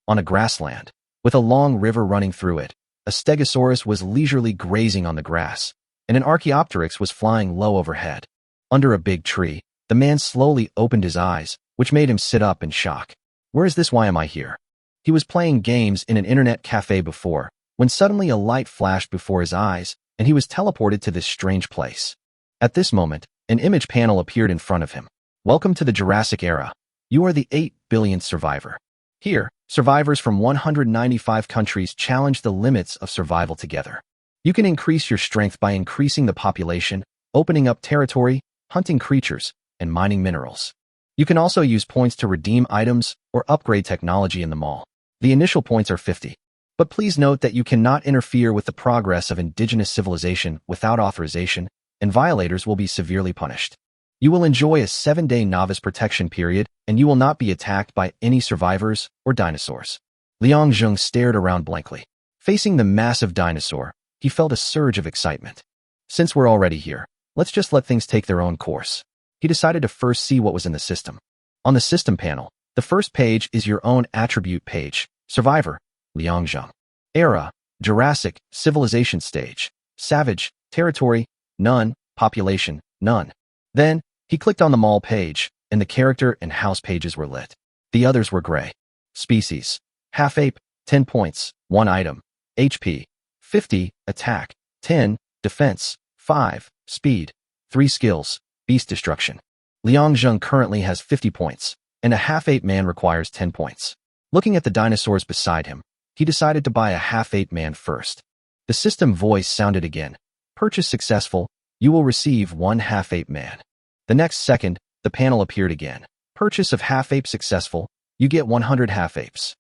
on a grassland, with a long river running through it. A stegosaurus was leisurely grazing on the grass, and an Archaeopteryx was flying low overhead. Under a big tree, the man slowly opened his eyes, which made him sit up in shock. Where is this? Why am I here? He was playing games in an internet cafe before, when suddenly a light flashed before his eyes, and he was teleported to this strange place. At this moment, an image panel appeared in front of him. Welcome to the Jurassic era. You are the 8 billionth survivor. Here, survivors from 195 countries challenge the limits of survival together. You can increase your strength by increasing the population, opening up territory, hunting creatures, and mining minerals. You can also use points to redeem items or upgrade technology in the mall. The initial points are 50. But please note that you cannot interfere with the progress of indigenous civilization without authorization, and violators will be severely punished. You will enjoy a 7-day novice protection period, and you will not be attacked by any survivors or dinosaurs. Liang Zheng stared around blankly. Facing the massive dinosaur, he felt a surge of excitement. Since we're already here, let's just let things take their own course. He decided to first see what was in the system. On the system panel, the first page is your own attribute page. Survivor, Liang Zheng. Era, Jurassic, civilization stage. Savage, territory, none. Population, none. Then, he clicked on the mall page, and the character and house pages were lit. The others were gray. Species, half-ape, 10 points, 1 item. HP, 50, attack, 10, defense, 5, speed, 3 skills, beast destruction. Liang Zheng currently has 50 points, and a half-ape man requires 10 points. Looking at the dinosaurs beside him, he decided to buy a half-ape man first. The system voice sounded again. Purchase successful. You will receive 1 half-ape man. The next second, the panel appeared again. Purchase of half-ape successful. You get 100 half-apes.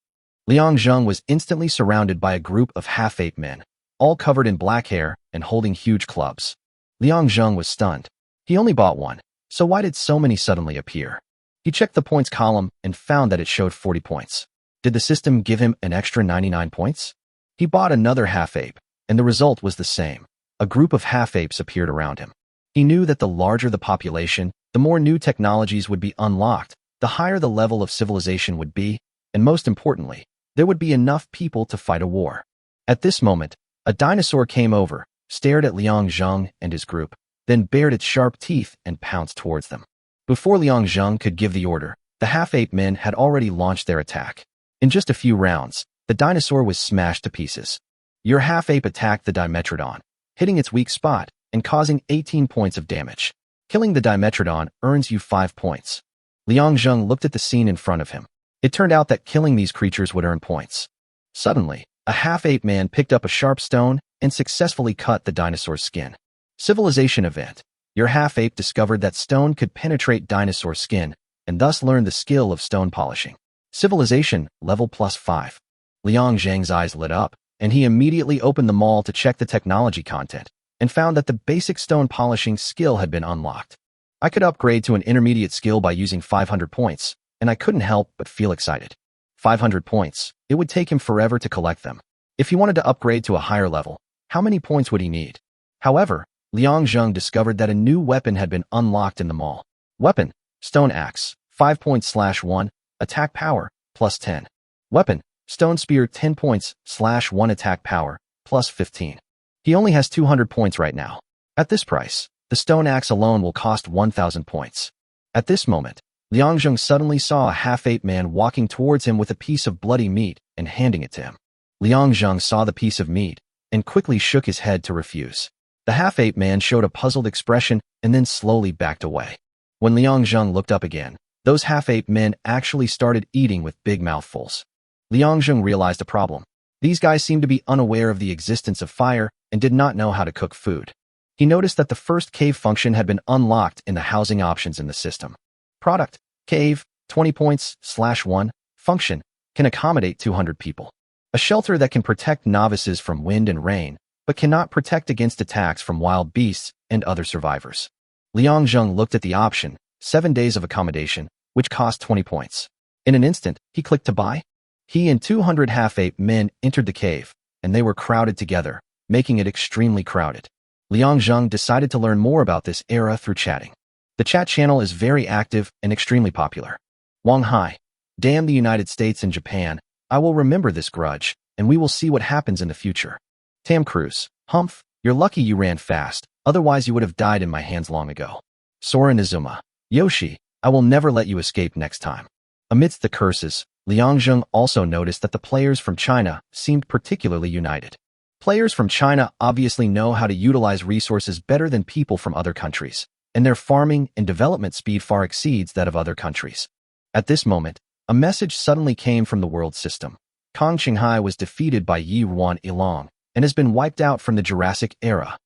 Liang Zheng was instantly surrounded by a group of half-ape men, all covered in black hair and holding huge clubs. Liang Zheng was stunned. He only bought 1, so why did so many suddenly appear? He checked the points column and found that it showed 40 points. Did the system give him an extra 99 points? He bought another half-ape, and the result was the same. A group of half-apes appeared around him. He knew that the larger the population, the more new technologies would be unlocked, the higher the level of civilization would be, and most importantly, there would be enough people to fight a war. At this moment, a dinosaur came over, stared at Liang Zheng and his group, then bared its sharp teeth and pounced towards them. Before Liang Zheng could give the order, the half-ape men had already launched their attack. In just a few rounds, the dinosaur was smashed to pieces. Your half-ape attacked the Dimetrodon, hitting its weak spot and causing 18 points of damage. Killing the Dimetrodon earns you 5 points. Liang Zheng looked at the scene in front of him. It turned out that killing these creatures would earn points. Suddenly, a half-ape man picked up a sharp stone and successfully cut the dinosaur's skin. Civilization event. Your half-ape discovered that stone could penetrate dinosaur skin and thus learned the skill of stone polishing. Civilization, level +5. Liang Zheng's eyes lit up, and he immediately opened the mall to check the technology content, and found that the basic stone polishing skill had been unlocked. I could upgrade to an intermediate skill by using 500 points, and I couldn't help but feel excited. 500 points, it would take him forever to collect them. If he wanted to upgrade to a higher level, how many points would he need? However, Liang Zheng discovered that a new weapon had been unlocked in the mall. Weapon, stone axe, 5 points /1, attack power, +10. Weapon, stone spear 10 points /1 attack power, +15. He only has 200 points right now. At this price, the stone axe alone will cost 1,000 points. At this moment, Liang Zheng suddenly saw a half-ape man walking towards him with a piece of bloody meat and handing it to him. Liang Zheng saw the piece of meat and quickly shook his head to refuse. The half-ape man showed a puzzled expression and then slowly backed away. When Liang Zheng looked up again, those half-ape men actually started eating with big mouthfuls. Liang Zheng realized a problem. These guys seemed to be unaware of the existence of fire and did not know how to cook food. He noticed that the first cave function had been unlocked in the housing options in the system. Product, cave, 20 points /1, function, can accommodate 200 people. A shelter that can protect novices from wind and rain, but cannot protect against attacks from wild beasts and other survivors. Liang Zheng looked at the option, 7 days of accommodation, which cost 20 points. In an instant, he clicked to buy. He and 200 half-ape men entered the cave, and they were crowded together, making it extremely crowded. Liang Zheng decided to learn more about this era through chatting. The chat channel is very active and extremely popular. Wang Hai. Damn the United States and Japan, I will remember this grudge, and we will see what happens in the future. Tam Cruise. Humph, you're lucky you ran fast, otherwise you would have died in my hands long ago. Sora Nizuma. Yoshi, I will never let you escape next time. Amidst the curses, Liangzheng also noticed that the players from China seemed particularly united. Players from China obviously know how to utilize resources better than people from other countries, and their farming and development speed far exceeds that of other countries. At this moment, a message suddenly came from the world system. Kong Qinghai was defeated by Yi Ruan Ilong and has been wiped out from the Jurassic era.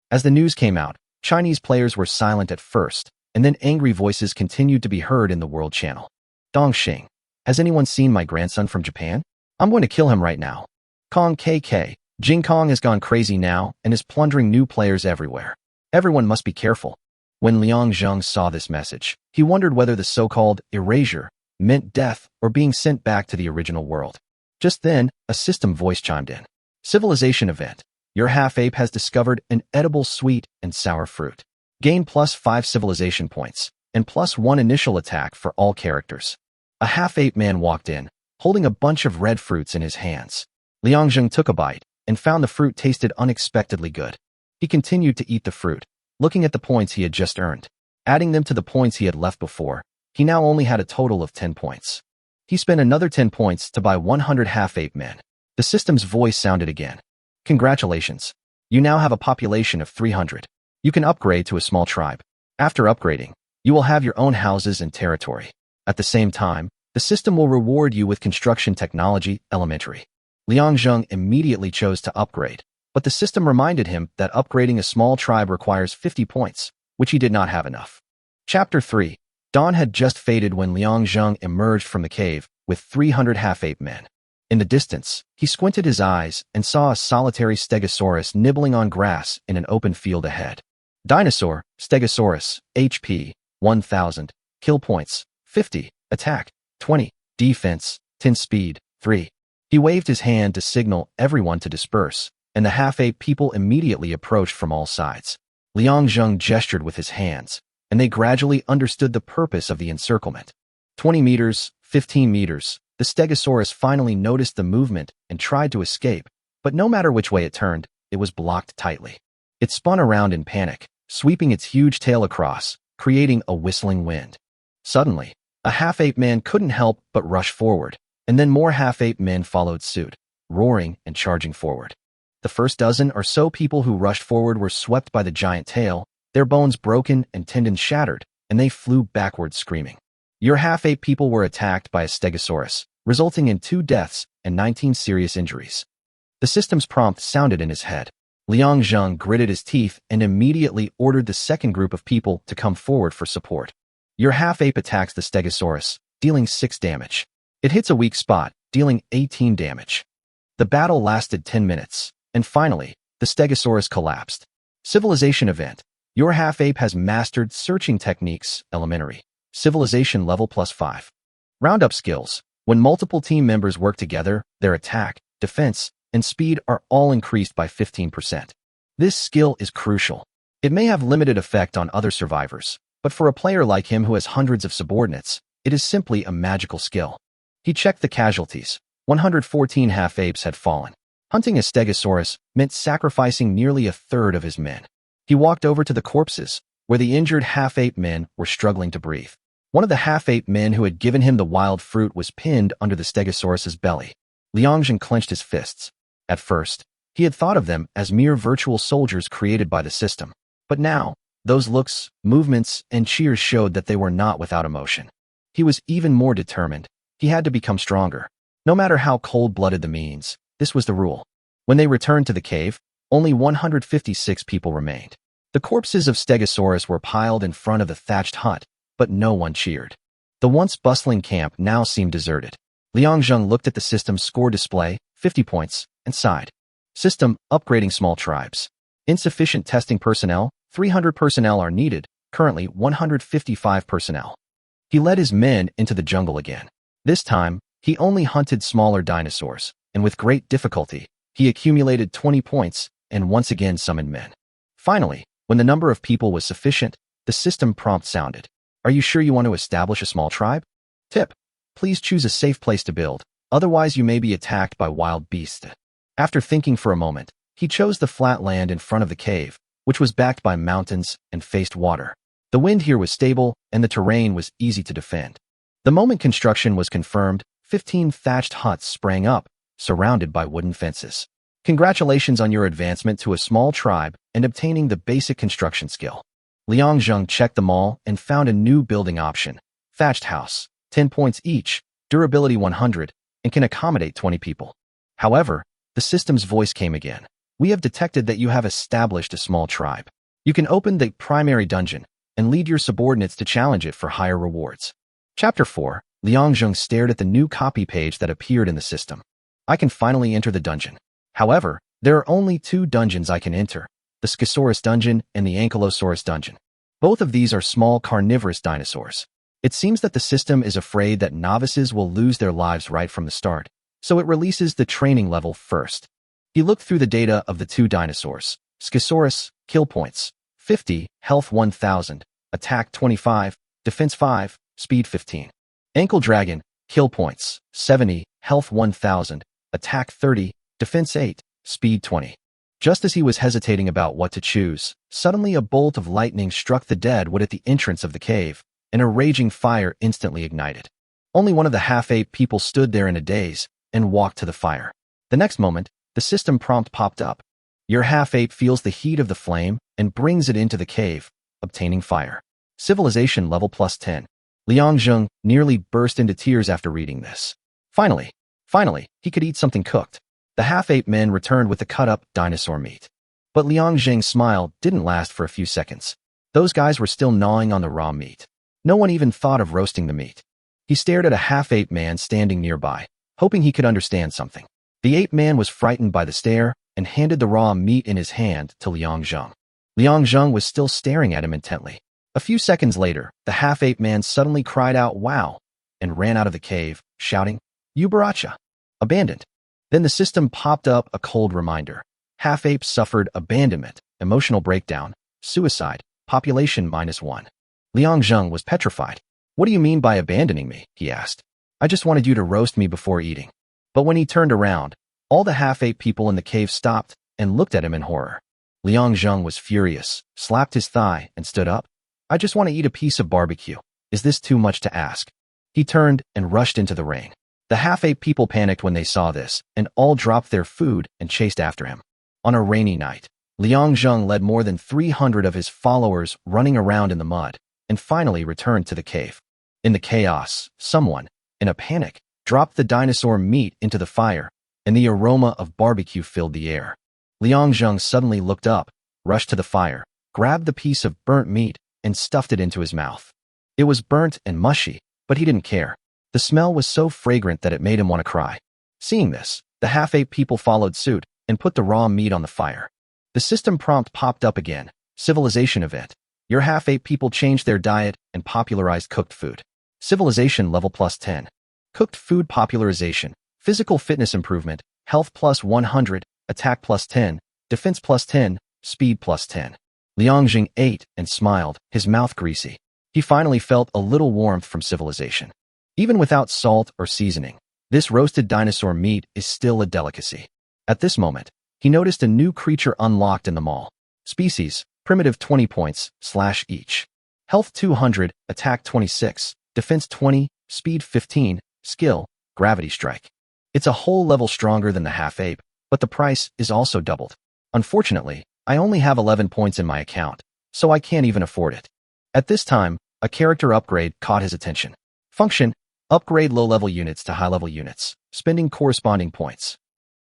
As the news came out, Chinese players were silent at first, and then angry voices continued to be heard in the world channel. Dongxing, has anyone seen my grandson from Japan? I'm going to kill him right now. Kong KK, Jing Kong has gone crazy now and is plundering new players everywhere. Everyone must be careful. When Liang Zheng saw this message, he wondered whether the so-called erasure meant death or being sent back to the original world. Just then, a system voice chimed in. Civilization event. Your half-ape has discovered an edible sweet and sour fruit. Gain +5 civilization points and +1 initial attack for all characters. A half-ape man walked in, holding a bunch of red fruits in his hands. Liang Zheng took a bite and found the fruit tasted unexpectedly good. He continued to eat the fruit, looking at the points he had just earned. Adding them to the points he had left before, he now only had a total of 10 points. He spent another 10 points to buy 100 half-ape men. The system's voice sounded again. Congratulations. You now have a population of 300. You can upgrade to a small tribe. After upgrading, you will have your own houses and territory. At the same time, the system will reward you with construction technology elementary. Liang Zheng immediately chose to upgrade, but the system reminded him that upgrading a small tribe requires 50 points, which he did not have enough. Chapter 3. Dawn had just faded when Liang Zheng emerged from the cave with 300 half-ape men. In the distance, he squinted his eyes and saw a solitary stegosaurus nibbling on grass in an open field ahead. Dinosaur, Stegosaurus, HP, 1000, kill points, 50, attack, 20, defense, 10 speed, 3. He waved his hand to signal everyone to disperse, and the half-ape people immediately approached from all sides. Liang Zheng gestured with his hands, and they gradually understood the purpose of the encirclement. 20 meters, 15 meters, the Stegosaurus finally noticed the movement and tried to escape, but no matter which way it turned, it was blocked tightly. It spun around in panic, sweeping its huge tail across, creating a whistling wind. Suddenly, a half-ape man couldn't help but rush forward, and then more half-ape men followed suit, roaring and charging forward. The first dozen or so people who rushed forward were swept by the giant tail, their bones broken and tendons shattered, and they flew backward screaming. Your half-ape people were attacked by a Stegosaurus, resulting in 2 deaths and 19 serious injuries. The system's prompt sounded in his head. Liang Zheng gritted his teeth and immediately ordered the second group of people to come forward for support. Your half-ape attacks the Stegosaurus, dealing 6 damage. It hits a weak spot, dealing 18 damage. The battle lasted 10 minutes, and finally, the Stegosaurus collapsed. Civilization event. Your half-ape has mastered searching techniques, elementary. Civilization level +5. Roundup skills. When multiple team members work together, their attack, defense, and speed are all increased by 15%. This skill is crucial. It may have limited effect on other survivors, but for a player like him who has hundreds of subordinates, it is simply a magical skill. He checked the casualties. 114 half-apes had fallen. Hunting a Stegosaurus meant sacrificing nearly a third of his men. He walked over to the corpses, where the injured half-ape men were struggling to breathe. One of the half-ape men who had given him the wild fruit was pinned under the Stegosaurus's belly. Liangzhen clenched his fists. At first, he had thought of them as mere virtual soldiers created by the system. But now, those looks, movements, and cheers showed that they were not without emotion. He was even more determined. He had to become stronger. No matter how cold-blooded the means, this was the rule. When they returned to the cave, only 156 people remained. The corpses of Stegosaurus were piled in front of the thatched hut, but no one cheered. The once bustling camp now seemed deserted. Liangzhen looked at the system's score display, 50 points, and sighed. System, upgrading small tribes. Insufficient testing personnel, 300 personnel are needed, currently 155 personnel. He led his men into the jungle again. This time, he only hunted smaller dinosaurs, and with great difficulty, he accumulated 20 points and once again summoned men. Finally, when the number of people was sufficient, the system prompt sounded. Are you sure you want to establish a small tribe? Tip. Please choose a safe place to build, Otherwise, you may be attacked by wild beasts. After thinking for a moment, he chose the flat land in front of the cave, which was backed by mountains and faced water. The wind here was stable, and the terrain was easy to defend. The moment construction was confirmed, 15 thatched huts sprang up, surrounded by wooden fences. Congratulations on your advancement to a small tribe and obtaining the basic construction skill. Liang Zheng checked them all and found a new building option. Thatched house, 10 points each, durability 100, and can accommodate 20 people. However, the system's voice came again. We have detected that you have established a small tribe. You can open the primary dungeon and lead your subordinates to challenge it for higher rewards. Chapter 4. Liang Zheng stared at the new copy page that appeared in the system. I can finally enter the dungeon. However, there are only 2 dungeons I can enter, the Schisaurus dungeon and the Ankylosaurus dungeon. Both of these are small carnivorous dinosaurs. It seems that the system is afraid that novices will lose their lives right from the start, so it releases the training level first. He looked through the data of the 2 dinosaurs. Schisaurus, kill points, 50, health 1000, attack 25, defense 5, speed 15. Ankle dragon, kill points, 70, health 1000, attack 30, defense 8, speed 20. Just as he was hesitating about what to choose, suddenly a bolt of lightning struck the deadwood at the entrance of the cave, and a raging fire instantly ignited. Only one of the half-ape people stood there in a daze and walked to the fire. The next moment, the system prompt popped up. Your half-ape feels the heat of the flame and brings it into the cave, obtaining fire. Civilization level plus 10. Liang Zheng nearly burst into tears after reading this. Finally, he could eat something cooked. The half-ape men returned with the cut-up dinosaur meat. But Liang Zheng's smile didn't last for a few seconds. Those guys were still gnawing on the raw meat. No one even thought of roasting the meat. He stared at a half-ape man standing nearby, hoping he could understand something. The ape man was frightened by the stare and handed the raw meat in his hand to Liang Zheng. Liang Zheng was still staring at him intently. A few seconds later, the half-ape man suddenly cried out, "Wow!" and ran out of the cave, shouting, "Ubaracha! Abandoned!" Then the system popped up a cold reminder. Half-apes suffered abandonment, emotional breakdown, suicide, population -1. Liang Zheng was petrified. "What do you mean by abandoning me?" he asked. "I just wanted you to roast me before eating." But when he turned around, all the half-ape people in the cave stopped and looked at him in horror. Liang Zheng was furious, slapped his thigh, and stood up. "I just want to eat a piece of barbecue. Is this too much to ask?" He turned and rushed into the rain. The half-ape people panicked when they saw this, and all dropped their food and chased after him. On a rainy night, Liang Zheng led more than 300 of his followers running around in the mud, and finally returned to the cave. In the chaos, someone, in a panic, dropped the dinosaur meat into the fire, and the aroma of barbecue filled the air. Liang Zheng suddenly looked up, rushed to the fire, grabbed the piece of burnt meat, and stuffed it into his mouth. It was burnt and mushy, but he didn't care. The smell was so fragrant that it made him want to cry. Seeing this, the half-ape people followed suit and put the raw meat on the fire. The system prompt popped up again. Civilization event. Your half-ape people changed their diet and popularized cooked food. Civilization level plus 10. Cooked food popularization. Physical fitness improvement. Health plus 100. Attack plus 10. Defense plus 10. Speed plus 10. Liang Zheng ate and smiled, his mouth greasy. He finally felt a little warmth from civilization. Even without salt or seasoning, this roasted dinosaur meat is still a delicacy. At this moment, he noticed a new creature unlocked in the mall. Species, primitive 20 points, / each. Health 200, attack 26, defense 20, speed 15, skill, gravity strike. It's a whole level stronger than the half-ape, but the price is also doubled. Unfortunately, I only have 11 points in my account, so I can't even afford it. At this time, a character upgrade caught his attention. Function, upgrade low-level units to high-level units, spending corresponding points.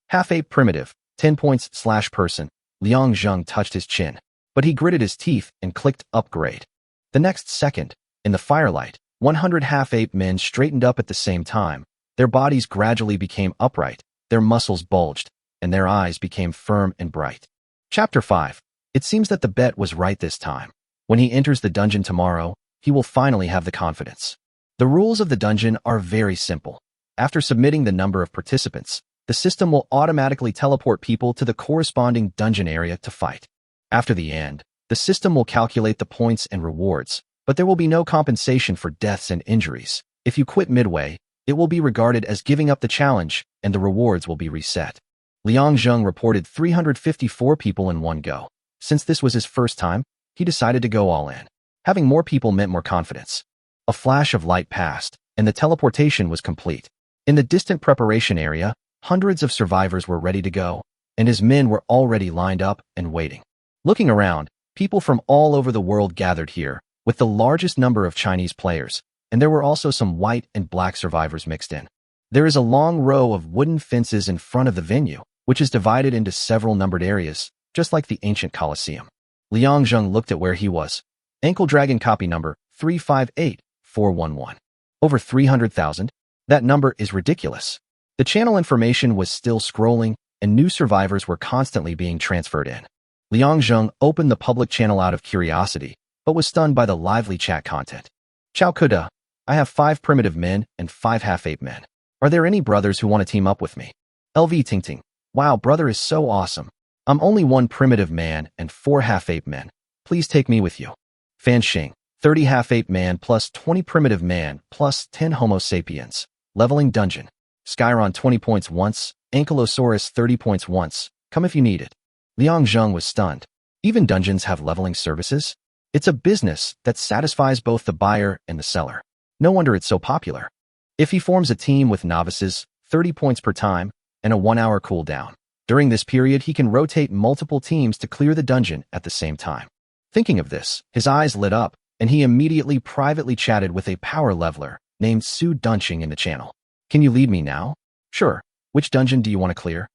Half-ape primitive, 10 points / person. Liang Zheng touched his chin, but he gritted his teeth and clicked upgrade. The next second, in the firelight, 100 half-ape men straightened up at the same time. Their bodies gradually became upright, their muscles bulged, and their eyes became firm and bright. Chapter 5. It seems that the bet was right this time. When he enters the dungeon tomorrow, he will finally have the confidence. The rules of the dungeon are very simple. After submitting the number of participants, the system will automatically teleport people to the corresponding dungeon area to fight. After the end, the system will calculate the points and rewards, but there will be no compensation for deaths and injuries. If you quit midway, it will be regarded as giving up the challenge, and the rewards will be reset. Liang Zheng reported 354 people in one go. Since this was his first time, he decided to go all in. Having more people meant more confidence. A flash of light passed, and the teleportation was complete. In the distant preparation area, hundreds of survivors were ready to go, and his men were already lined up and waiting. Looking around, people from all over the world gathered here, with the largest number of Chinese players, and there were also some white and black survivors mixed in. There is a long row of wooden fences in front of the venue, which is divided into several numbered areas, just like the ancient Colosseum. Liang Zheng looked at where he was. Ankle Dragon copy number 358411. Over 300,000? That number is ridiculous. The channel information was still scrolling, and new survivors were constantly being transferred in. Liang Zheng opened the public channel out of curiosity, but was stunned by the lively chat content. Chao Kuda, I have 5 primitive men and 5 half-ape men. Are there any brothers who want to team up with me? LV Tingting, wow, brother is so awesome. I'm only 1 primitive man and 4 half-ape men. Please take me with you. Fan Xing, 30 half-ape man plus 20 primitive man plus 10 homo sapiens. Leveling dungeon. Skyron 20 points once, Ankylosaurus 30 points once. Come if you need it. Liang Zheng was stunned. Even dungeons have leveling services? It's a business that satisfies both the buyer and the seller. No wonder it's so popular. If he forms a team with novices, 30 points per time, and a 1-hour cooldown. During this period, he can rotate multiple teams to clear the dungeon at the same time. Thinking of this, his eyes lit up, and he immediately privately chatted with a power leveler named Su Dunching in the channel. Can you lead me now? Sure. Which dungeon do you want to clear?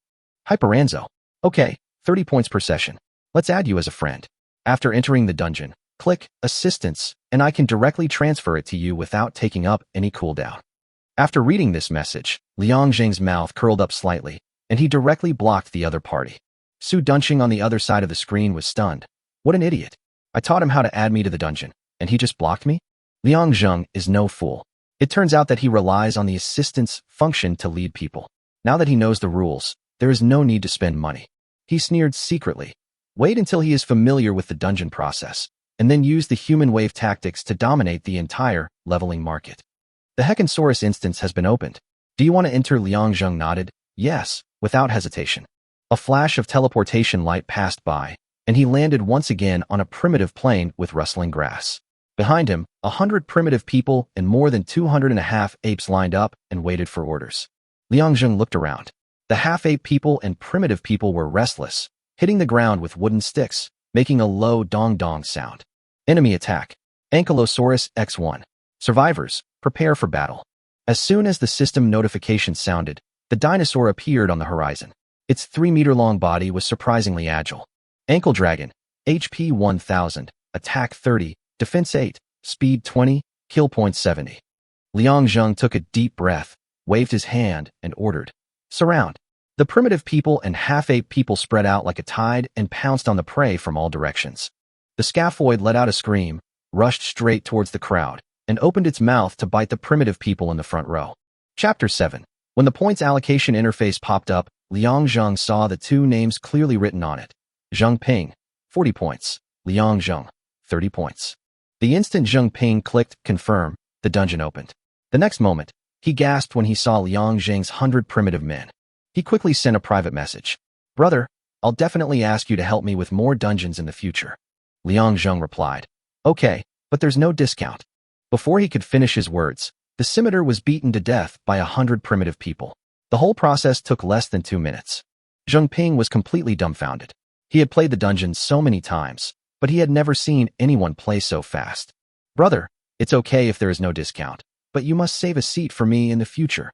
Hyperanzo. Okay, 30 points per session. Let's add you as a friend. After entering the dungeon, click Assistance, and I can directly transfer it to you without taking up any cooldown. After reading this message, Liang Zheng's mouth curled up slightly, and he directly blocked the other party. Su Dunching on the other side of the screen was stunned. What an idiot. I taught him how to add me to the dungeon, and he just blocked me? Liang Zheng is no fool. It turns out that he relies on the assistance function to lead people. Now that he knows the rules, there is no need to spend money. He sneered secretly. Wait until he is familiar with the dungeon process, and then use the human wave tactics to dominate the entire leveling market. The Heckensaurus instance has been opened. Do you want to enter? Liang Zheng nodded. Yes, without hesitation. A flash of teleportation light passed by, and he landed once again on a primitive plain with rustling grass. Behind him, 100 primitive people and more than 200 half-apes lined up and waited for orders. Liang Zheng looked around. The half-ape people and primitive people were restless, hitting the ground with wooden sticks, making a low dong-dong sound. Enemy attack. Ankylosaurus X1. Survivors, prepare for battle. As soon as the system notification sounded, the dinosaur appeared on the horizon. Its 3-meter-long body was surprisingly agile. Ankle Dragon, HP 1000, Attack 30, Defense 8, Speed 20, Kill Point 70. Liang Zheng took a deep breath, waved his hand, and ordered, Surround. The primitive people and half-ape people spread out like a tide and pounced on the prey from all directions. The scaphoid let out a scream, rushed straight towards the crowd, and opened its mouth to bite the primitive people in the front row. Chapter 7. When the points allocation interface popped up, Liang Zheng saw the 2 names clearly written on it. Zheng Ping, 40 points. Liang Zheng, 30 points. The instant Zheng Ping clicked Confirm, the dungeon opened. The next moment, he gasped when he saw Liang Zheng's 100 primitive men. He quickly sent a private message. Brother, I'll definitely ask you to help me with more dungeons in the future. Liang Zheng replied. Okay, but there's no discount. Before he could finish his words, the scimitar was beaten to death by 100 primitive people. The whole process took less than 2 minutes. Zheng Ping was completely dumbfounded. He had played the dungeon so many times, but he had never seen anyone play so fast. Brother, it's okay if there is no discount, but you must save a seat for me in the future.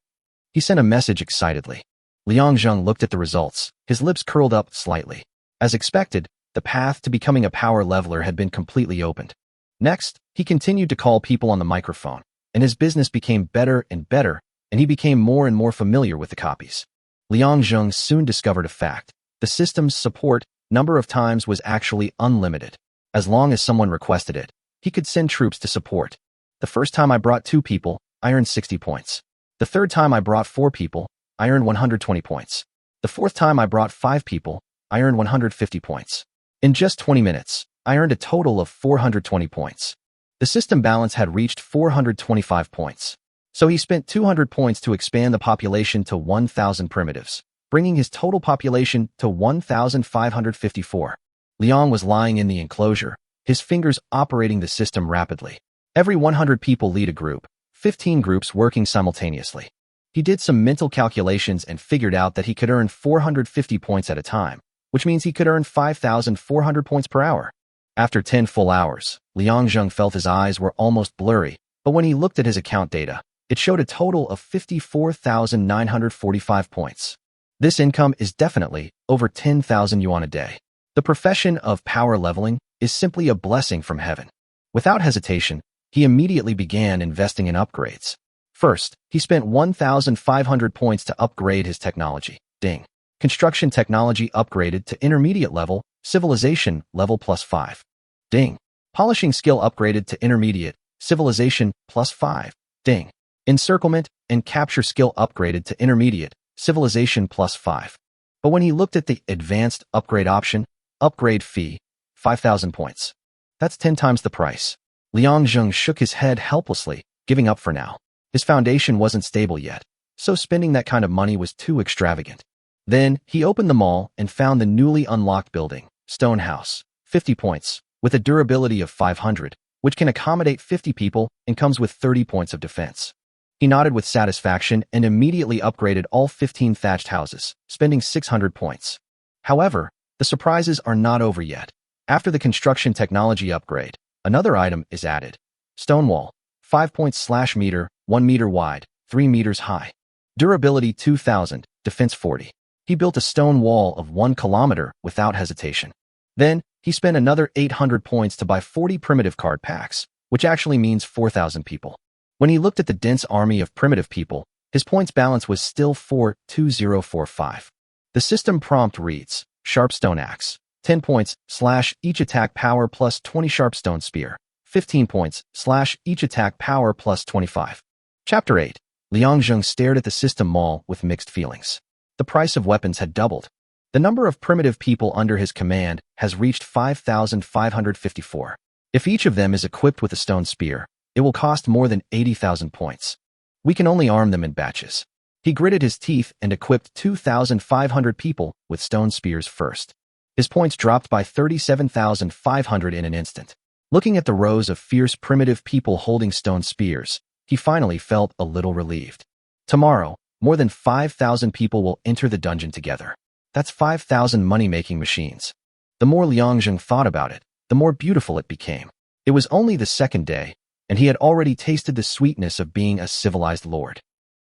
He sent a message excitedly. Liang Zheng looked at the results, his lips curled up slightly. As expected, the path to becoming a power leveler had been completely opened. Next, he continued to call people on the microphone, and his business became better and better, and he became more and more familiar with the copies. Liang Zheng soon discovered a fact. The system's support number of times was actually unlimited. As long as someone requested it, he could send troops to support. The first time I brought 2 people, I earned 60 points. The third time I brought 4 people, I earned 120 points. The fourth time I brought 5 people, I earned 150 points. In just 20 minutes, I earned a total of 420 points. The system balance had reached 425 points. So he spent 200 points to expand the population to 1,000 primitives, bringing his total population to 1,554. Liang was lying in the enclosure, his fingers operating the system rapidly. Every 100 people lead a group, 15 groups working simultaneously. He did some mental calculations and figured out that he could earn 450 points at a time, which means he could earn 5,400 points per hour. After 10 full hours, Liang Zheng felt his eyes were almost blurry, but when he looked at his account data, it showed a total of 54,945 points. This income is definitely over 10,000 yuan a day. The profession of power leveling is simply a blessing from heaven. Without hesitation, he immediately began investing in upgrades. First, he spent 1,500 points to upgrade his technology. Ding. Construction technology upgraded to intermediate level, civilization level +5. Ding. Polishing skill upgraded to intermediate, civilization +5. Ding. Encirclement and capture skill upgraded to intermediate, civilization +5. But when he looked at the advanced upgrade option, upgrade fee, 5,000 points. That's 10 times the price. Liang Zheng shook his head helplessly, giving up for now. His foundation wasn't stable yet, so spending that kind of money was too extravagant. Then, he opened the mall and found the newly unlocked building, Stone House, 50 points, with a durability of 500, which can accommodate 50 people and comes with 30 points of defense. He nodded with satisfaction and immediately upgraded all 15 thatched houses, spending 600 points. However, the surprises are not over yet. After the construction technology upgrade, another item is added. Stone wall, 5 points/meter, 1 meter wide, 3 meters high. Durability 2,000, defense 40. He built a stone wall of 1 kilometer without hesitation. Then, he spent another 800 points to buy 40 primitive card packs, which actually means 4,000 people. When he looked at the dense army of primitive people, his points balance was still 42045. The system prompt reads, Sharp Stone Axe, 10 points, /each attack power plus 20 Sharp Stone Spear, 15 points, /each attack power plus 25. Chapter 8. Liang Zheng stared at the system mall with mixed feelings. The price of weapons had doubled. The number of primitive people under his command has reached 5,554. If each of them is equipped with a stone spear, it will cost more than 80,000 points. We can only arm them in batches. He gritted his teeth and equipped 2,500 people with stone spears first. His points dropped by 37,500 in an instant. Looking at the rows of fierce primitive people holding stone spears, he finally felt a little relieved. Tomorrow, more than 5,000 people will enter the dungeon together. That's 5,000 money-making machines. The more Liang Zheng thought about it, the more beautiful it became. It was only the second day, and he had already tasted the sweetness of being a civilized lord.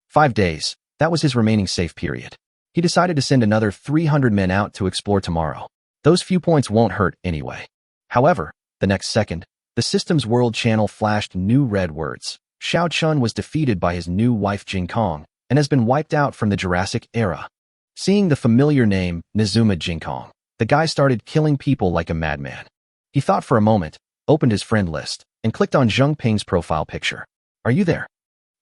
5 days, that was his remaining safe period. He decided to send another 300 men out to explore tomorrow. Those few points won't hurt anyway. However, the next second, the system's world channel flashed new red words. Xiao Chun was defeated by his new wife Jing Kong and has been wiped out from the Jurassic era. Seeing the familiar name, Nizuma Jingkong, the guy started killing people like a madman. He thought for a moment, opened his friend list, and clicked on Zheng Ping's profile picture. Are you there?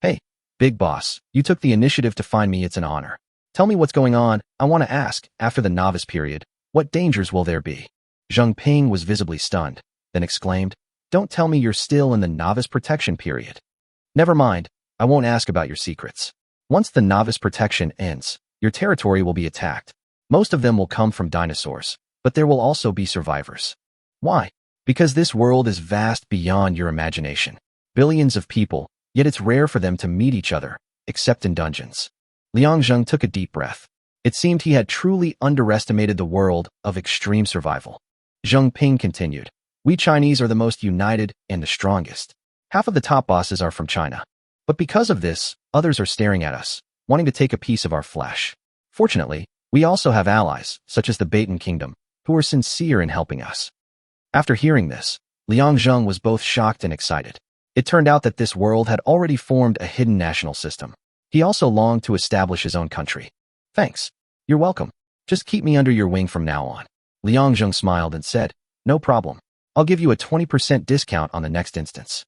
Hey, big boss, you took the initiative to find me, it's an honor. Tell me what's going on, I want to ask, after the novice period, what dangers will there be? Zheng Ping was visibly stunned, then exclaimed, Don't tell me you're still in the novice protection period. Never mind, I won't ask about your secrets. Once the novice protection ends, your territory will be attacked. Most of them will come from dinosaurs, but there will also be survivors. Why? Because this world is vast beyond your imagination. Billions of people, yet it's rare for them to meet each other, except in dungeons. Liang Zheng took a deep breath. It seemed he had truly underestimated the world of extreme survival. Zheng Ping continued, We Chinese are the most united and the strongest. Half of the top bosses are from China. But because of this, others are staring at us, wanting to take a piece of our flesh. Fortunately, we also have allies, such as the Baton Kingdom, who are sincere in helping us. After hearing this, Liang Zheng was both shocked and excited. It turned out that this world had already formed a hidden national system. He also longed to establish his own country. Thanks. You're welcome. Just keep me under your wing from now on. Liang Zheng smiled and said, No problem. I'll give you a 20% discount on the next instance.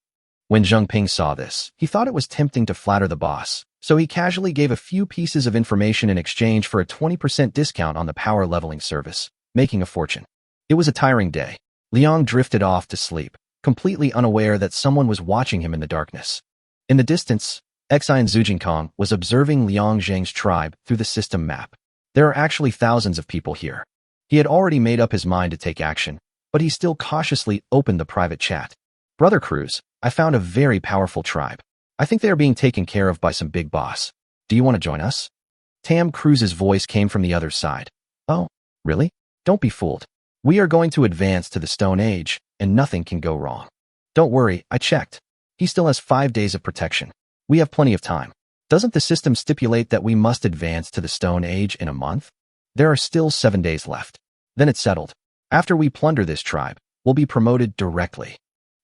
When Zheng Ping saw this, he thought it was tempting to flatter the boss, so he casually gave a few pieces of information in exchange for a 20% discount on the power leveling service, making a fortune. It was a tiring day. Liang drifted off to sleep, completely unaware that someone was watching him in the darkness. In the distance, Xian Zhujinkong was observing Liang Zheng's tribe through the system map. There are actually thousands of people here. He had already made up his mind to take action, but he still cautiously opened the private chat. Brother Cruz, I found a very powerful tribe. I think they are being taken care of by some big boss. Do you want to join us? Tam Cruz's voice came from the other side. Oh, really? Don't be fooled. We are going to advance to the Stone Age, and nothing can go wrong. Don't worry, I checked. He still has 5 days of protection. We have plenty of time. Doesn't the system stipulate that we must advance to the Stone Age in a month? There are still 7 days left. Then it's settled. After we plunder this tribe, we'll be promoted directly.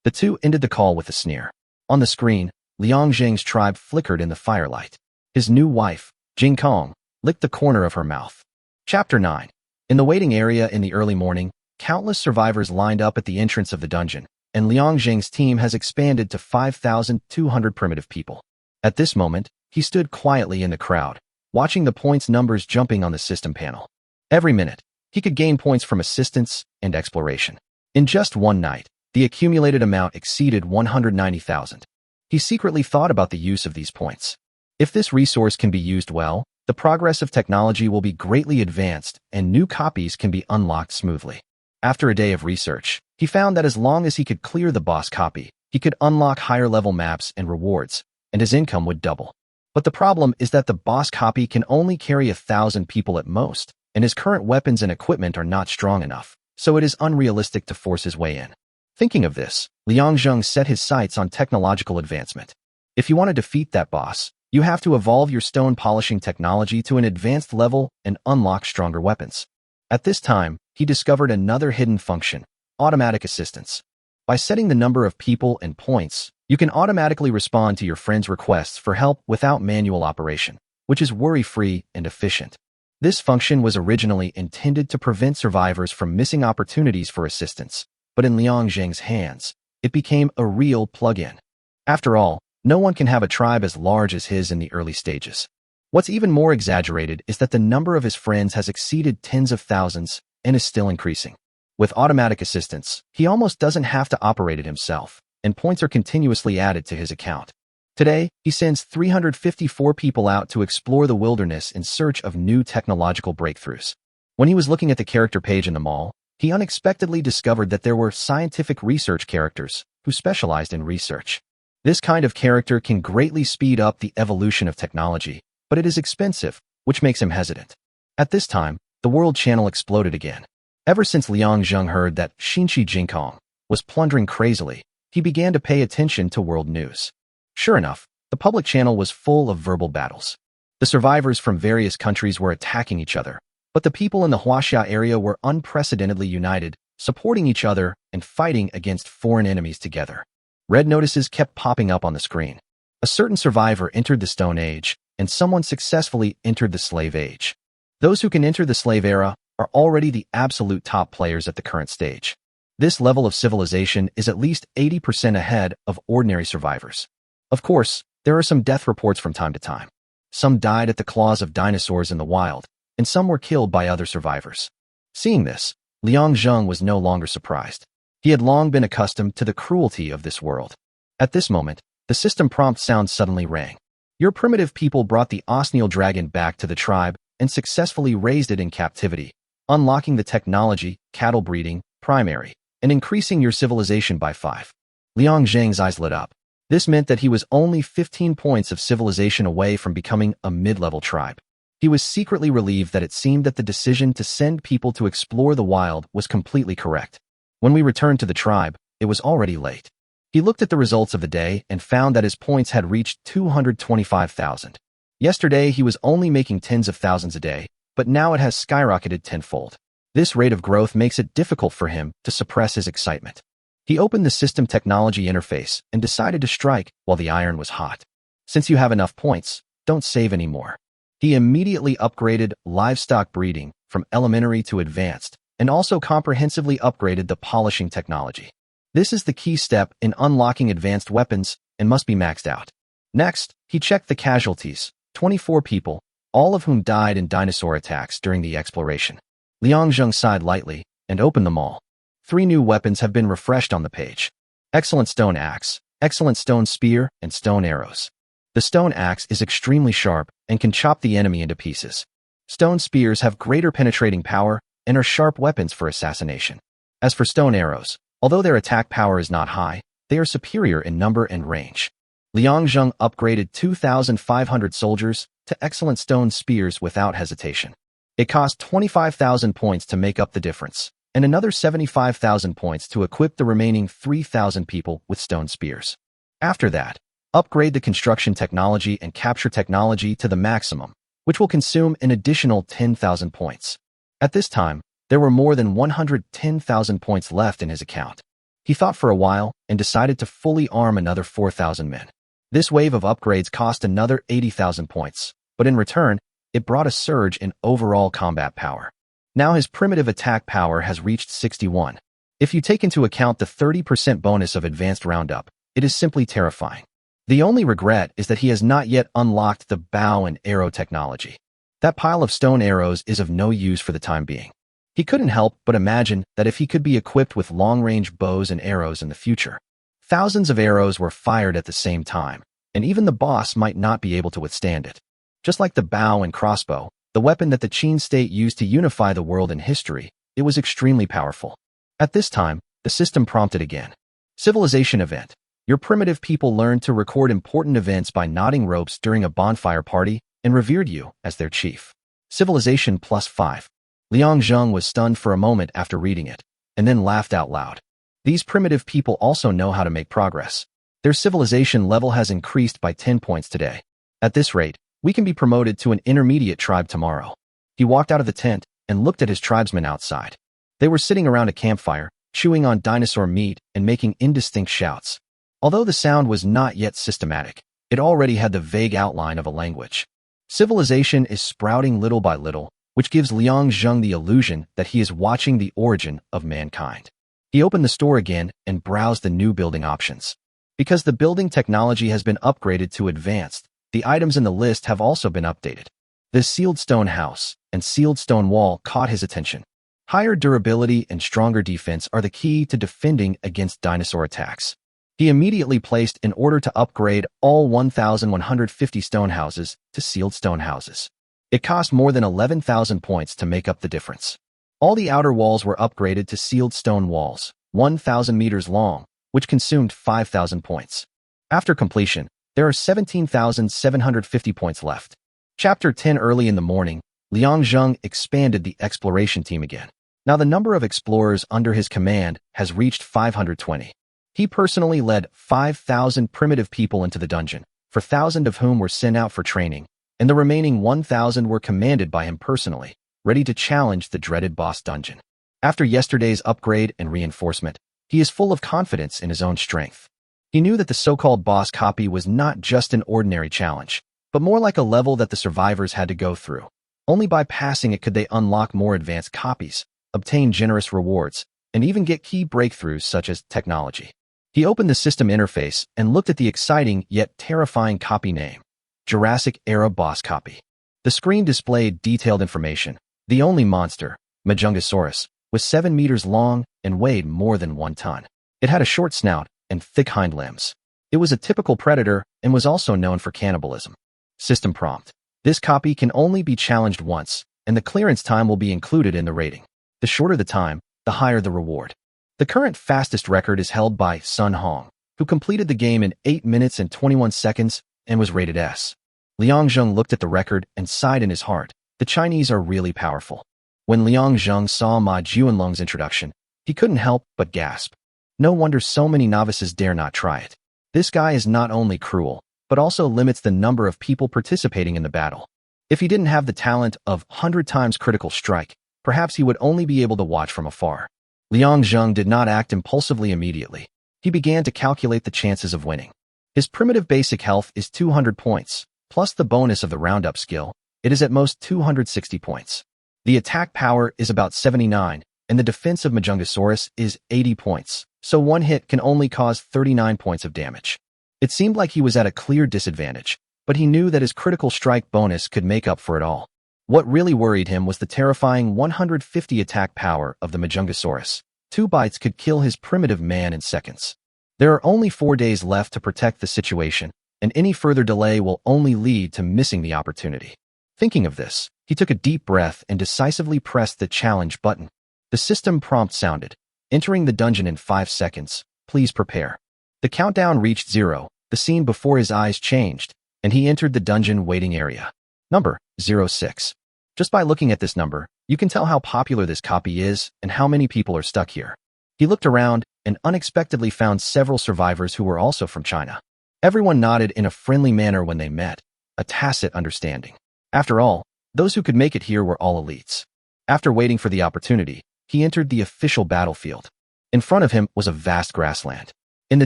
The two ended the call with a sneer. On the screen, Liang Zheng's tribe flickered in the firelight. His new wife, Jing Kong, licked the corner of her mouth. Chapter 9. In the waiting area in the early morning, countless survivors lined up at the entrance of the dungeon, and Liang Zheng's team has expanded to 5,200 primitive people. At this moment, he stood quietly in the crowd, watching the points numbers jumping on the system panel. Every minute, he could gain points from assistance and exploration. In just one night, the accumulated amount exceeded 190,000. He secretly thought about the use of these points. If this resource can be used well, the progress of technology will be greatly advanced and new copies can be unlocked smoothly. After a day of research, he found that as long as he could clear the boss copy, he could unlock higher-level maps and rewards, and his income would double. But the problem is that the boss copy can only carry 1,000 people at most, and his current weapons and equipment are not strong enough, so it is unrealistic to force his way in. Thinking of this, Liang Zheng set his sights on technological advancement. If you want to defeat that boss, you have to evolve your stone polishing technology to an advanced level and unlock stronger weapons. At this time, he discovered another hidden function, automatic assistance. By setting the number of people and points, you can automatically respond to your friend's requests for help without manual operation, which is worry-free and efficient. This function was originally intended to prevent survivors from missing opportunities for assistance, but in Liang Zheng's hands, it became a real plug-in. After all, no one can have a tribe as large as his in the early stages. What's even more exaggerated is that the number of his friends has exceeded tens of thousands and is still increasing. With automatic assistance, he almost doesn't have to operate it himself, and points are continuously added to his account. Today, he sends 354 people out to explore the wilderness in search of new technological breakthroughs. When he was looking at the character page in the mall, he unexpectedly discovered that there were scientific research characters who specialized in research. This kind of character can greatly speed up the evolution of technology, but it is expensive, which makes him hesitant. At this time, the world channel exploded again. Ever since Liang Zheng heard that Xinshi Jingkong was plundering crazily, he began to pay attention to world news. Sure enough, the public channel was full of verbal battles. The survivors from various countries were attacking each other, but the people in the Huaxia area were unprecedentedly united, supporting each other and fighting against foreign enemies together. Red notices kept popping up on the screen. A certain survivor entered the Stone Age, and someone successfully entered the Slave Age. Those who can enter the Slave Era are already the absolute top players at the current stage. This level of civilization is at least 80% ahead of ordinary survivors. Of course, there are some death reports from time to time. Some died at the claws of dinosaurs in the wild, and some were killed by other survivors. Seeing this, Liang Zheng was no longer surprised. He had long been accustomed to the cruelty of this world. At this moment, the system prompt sound suddenly rang. Your primitive people brought the Osneal dragon back to the tribe and successfully raised it in captivity, unlocking the technology, cattle breeding, primary, and increasing your civilization by 5. Liang Zheng's eyes lit up. This meant that he was only 15 points of civilization away from becoming a mid-level tribe. He was secretly relieved that it seemed that the decision to send people to explore the wild was completely correct. When we returned to the tribe, it was already late. He looked at the results of the day and found that his points had reached 225,000. Yesterday, he was only making tens of thousands a day, but now it has skyrocketed tenfold. This rate of growth makes it difficult for him to suppress his excitement. He opened the system technology interface and decided to strike while the iron was hot. Since you have enough points, don't save anymore. He immediately upgraded livestock breeding from elementary to advanced, and also comprehensively upgraded the polishing technology. This is the key step in unlocking advanced weapons and must be maxed out. Next, he checked the casualties, 24 people, all of whom died in dinosaur attacks during the exploration. Liang Zheng sighed lightly and opened them all. 3 new weapons have been refreshed on the page. Excellent stone axe, excellent stone spear, and stone arrows. The stone axe is extremely sharp and can chop the enemy into pieces. Stone spears have greater penetrating power and are sharp weapons for assassination. As for stone arrows, although their attack power is not high, they are superior in number and range. Liang Zheng upgraded 2,500 soldiers to excellent stone spears without hesitation. It cost 25,000 points to make up the difference, and another 75,000 points to equip the remaining 3,000 people with stone spears. After that, upgrade the construction technology and capture technology to the maximum, which will consume an additional 10,000 points. At this time, there were more than 110,000 points left in his account. He thought for a while and decided to fully arm another 4,000 men. This wave of upgrades cost another 80,000 points, but in return, it brought a surge in overall combat power. Now his primitive attack power has reached 61. If you take into account the 30% bonus of advanced roundup, it is simply terrifying. The only regret is that he has not yet unlocked the bow and arrow technology. That pile of stone arrows is of no use for the time being. He couldn't help but imagine that if he could be equipped with long-range bows and arrows in the future. Thousands of arrows were fired at the same time, and even the boss might not be able to withstand it. Just like the bow and crossbow, the weapon that the Qin state used to unify the world in history, it was extremely powerful. At this time, the system prompted again. Civilization event. Your primitive people learned to record important events by knotting ropes during a bonfire party and revered you as their chief. Civilization +5. Liang Zheng was stunned for a moment after reading it, and then laughed out loud. These primitive people also know how to make progress. Their civilization level has increased by 10 points today. At this rate, we can be promoted to an intermediate tribe tomorrow. He walked out of the tent and looked at his tribesmen outside. They were sitting around a campfire, chewing on dinosaur meat and making indistinct shouts. Although the sound was not yet systematic, it already had the vague outline of a language. Civilization is sprouting little by little, which gives Liang Zheng the illusion that he is watching the origin of mankind. He opened the store again and browsed the new building options. Because the building technology has been upgraded to advanced, the items in the list have also been updated. The sealed stone house and sealed stone wall caught his attention. Higher durability and stronger defense are the key to defending against dinosaur attacks. He immediately placed an order to upgrade all 1,150 stone houses to sealed stone houses. It cost more than 11,000 points to make up the difference. All the outer walls were upgraded to sealed stone walls, 1,000 meters long, which consumed 5,000 points. After completion, there are 17,750 points left. Chapter 10. Early in the morning, Liang Zheng expanded the exploration team again. Now the number of explorers under his command has reached 520. He personally led 5,000 primitive people into the dungeon, 4,000 of whom were sent out for training, and the remaining 1,000 were commanded by him personally, ready to challenge the dreaded boss dungeon. After yesterday's upgrade and reinforcement, he is full of confidence in his own strength. He knew that the so-called boss copy was not just an ordinary challenge, but more like a level that the survivors had to go through. Only by passing it could they unlock more advanced copies, obtain generous rewards, and even get key breakthroughs such as technology. He opened the system interface and looked at the exciting yet terrifying copy name, Jurassic Era Boss Copy. The screen displayed detailed information. The only monster, Majungasaurus, was 7 meters long and weighed more than 1 ton. It had a short snout and thick hind limbs. It was a typical predator and was also known for cannibalism. System prompt. This copy can only be challenged once, and the clearance time will be included in the rating. The shorter the time, the higher the reward. The current fastest record is held by Sun Hong, who completed the game in 8 minutes and 21 seconds and was rated S. Liang Zheng looked at the record and sighed in his heart. The Chinese are really powerful. When Liang Zheng saw Ma Juanlong's introduction, he couldn't help but gasp. No wonder so many novices dare not try it. This guy is not only cruel, but also limits the number of people participating in the battle. If he didn't have the talent of 100 times critical strike, perhaps he would only be able to watch from afar. Liang Zheng did not act impulsively immediately. He began to calculate the chances of winning. His primitive basic health is 200 points, plus the bonus of the roundup skill. It is at most 260 points. The attack power is about 79, and the defense of Majungasaurus is 80 points, so one hit can only cause 39 points of damage. It seemed like he was at a clear disadvantage, but he knew that his critical strike bonus could make up for it all. What really worried him was the terrifying 150 attack power of the Majungasaurus. 2 bites could kill his primitive man in seconds. There are only 4 days left to protect the situation, and any further delay will only lead to missing the opportunity. Thinking of this, he took a deep breath and decisively pressed the challenge button. The system prompt sounded. Entering the dungeon in 5 seconds. Please prepare. The countdown reached 0. The scene before his eyes changed, and he entered the dungeon waiting area. Number 06. Just by looking at this number, you can tell how popular this copy is and how many people are stuck here. He looked around and unexpectedly found several survivors who were also from China. Everyone nodded in a friendly manner when they met, a tacit understanding. After all, those who could make it here were all elites. After waiting for the opportunity, he entered the official battlefield. In front of him was a vast grassland. In the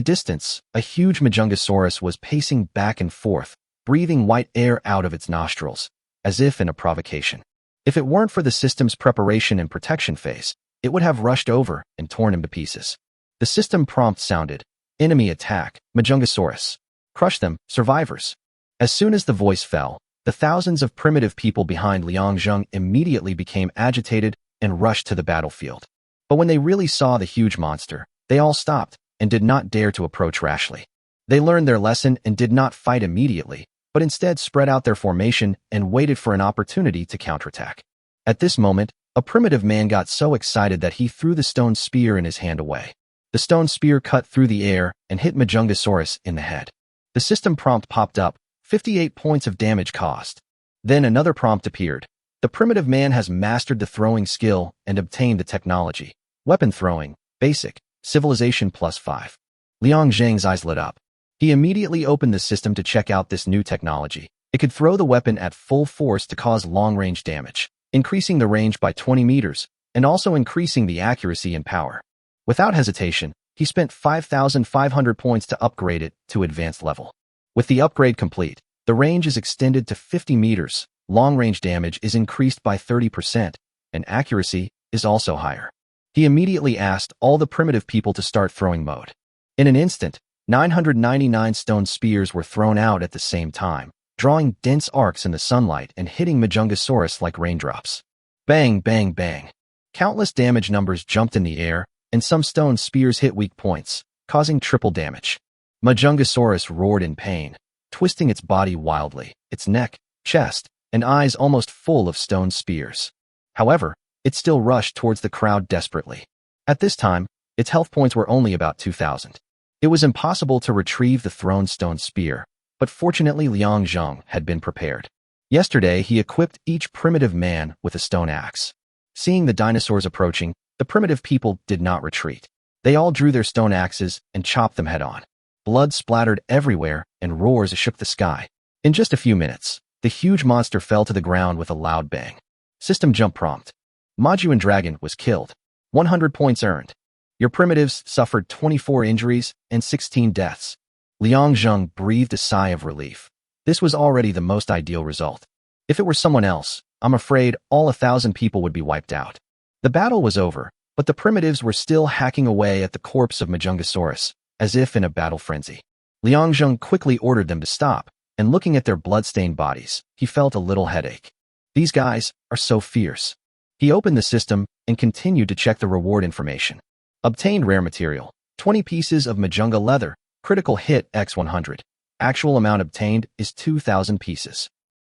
distance, a huge Majungasaurus was pacing back and forth, breathing white air out of its nostrils, as if in a provocation. If it weren't for the system's preparation and protection phase, it would have rushed over and torn him to pieces. The system prompt sounded. Enemy attack, Majungasaurus. Crush them, survivors. As soon as the voice fell, the thousands of primitive people behind Liang Zheng immediately became agitated and rushed to the battlefield. But when they really saw the huge monster, they all stopped and did not dare to approach rashly. They learned their lesson and did not fight immediately, but instead spread out their formation and waited for an opportunity to counterattack. At this moment, a primitive man got so excited that he threw the stone spear in his hand away. The stone spear cut through the air and hit Majungasaurus in the head. The system prompt popped up, 58 points of damage caused. Then another prompt appeared. The primitive man has mastered the throwing skill and obtained the technology. Weapon throwing, basic, civilization +5. Liang Zheng's eyes lit up. He immediately opened the system to check out this new technology. It could throw the weapon at full force to cause long-range damage, increasing the range by 20 meters, and also increasing the accuracy and power. Without hesitation, he spent 5,500 points to upgrade it to advanced level. With the upgrade complete, the range is extended to 50 meters, long-range damage is increased by 30%, and accuracy is also higher. He immediately asked all the primitive people to start throwing mode. In an instant, 999 stone spears were thrown out at the same time, drawing dense arcs in the sunlight and hitting Majungasaurus like raindrops. Bang, bang, bang. Countless damage numbers jumped in the air, and some stone spears hit weak points, causing triple damage. Majungasaurus roared in pain, twisting its body wildly, its neck, chest, and eyes almost full of stone spears. However, it still rushed towards the crowd desperately. At this time, its health points were only about 2,000. It was impossible to retrieve the thrown stone spear, but fortunately Liang Zheng had been prepared. Yesterday, he equipped each primitive man with a stone axe. Seeing the dinosaurs approaching, the primitive people did not retreat. They all drew their stone axes and chopped them head-on. Blood splattered everywhere and roars shook the sky. In just a few minutes, the huge monster fell to the ground with a loud bang. System jump prompt. Majuan Dragon was killed. 100 points earned. Your primitives suffered 24 injuries and 16 deaths. Liang Zheng breathed a sigh of relief. This was already the most ideal result. If it were someone else, I'm afraid all 1,000 people would be wiped out. The battle was over, but the primitives were still hacking away at the corpse of Majungasaurus, as if in a battle frenzy. Liang Zheng quickly ordered them to stop, and looking at their blood-stained bodies, he felt a little headache. These guys are so fierce. He opened the system and continued to check the reward information. Obtained rare material, 20 pieces of Majunga leather, critical hit x 100. Actual amount obtained is 2,000 pieces.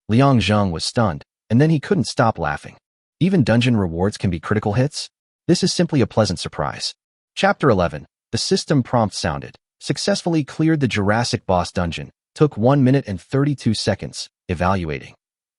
Liang Zheng was stunned, and then he couldn't stop laughing. Even dungeon rewards can be critical hits? This is simply a pleasant surprise. Chapter 11. The system prompt sounded. Successfully cleared the Jurassic boss dungeon. Took 1 minute and 32 seconds. Evaluating.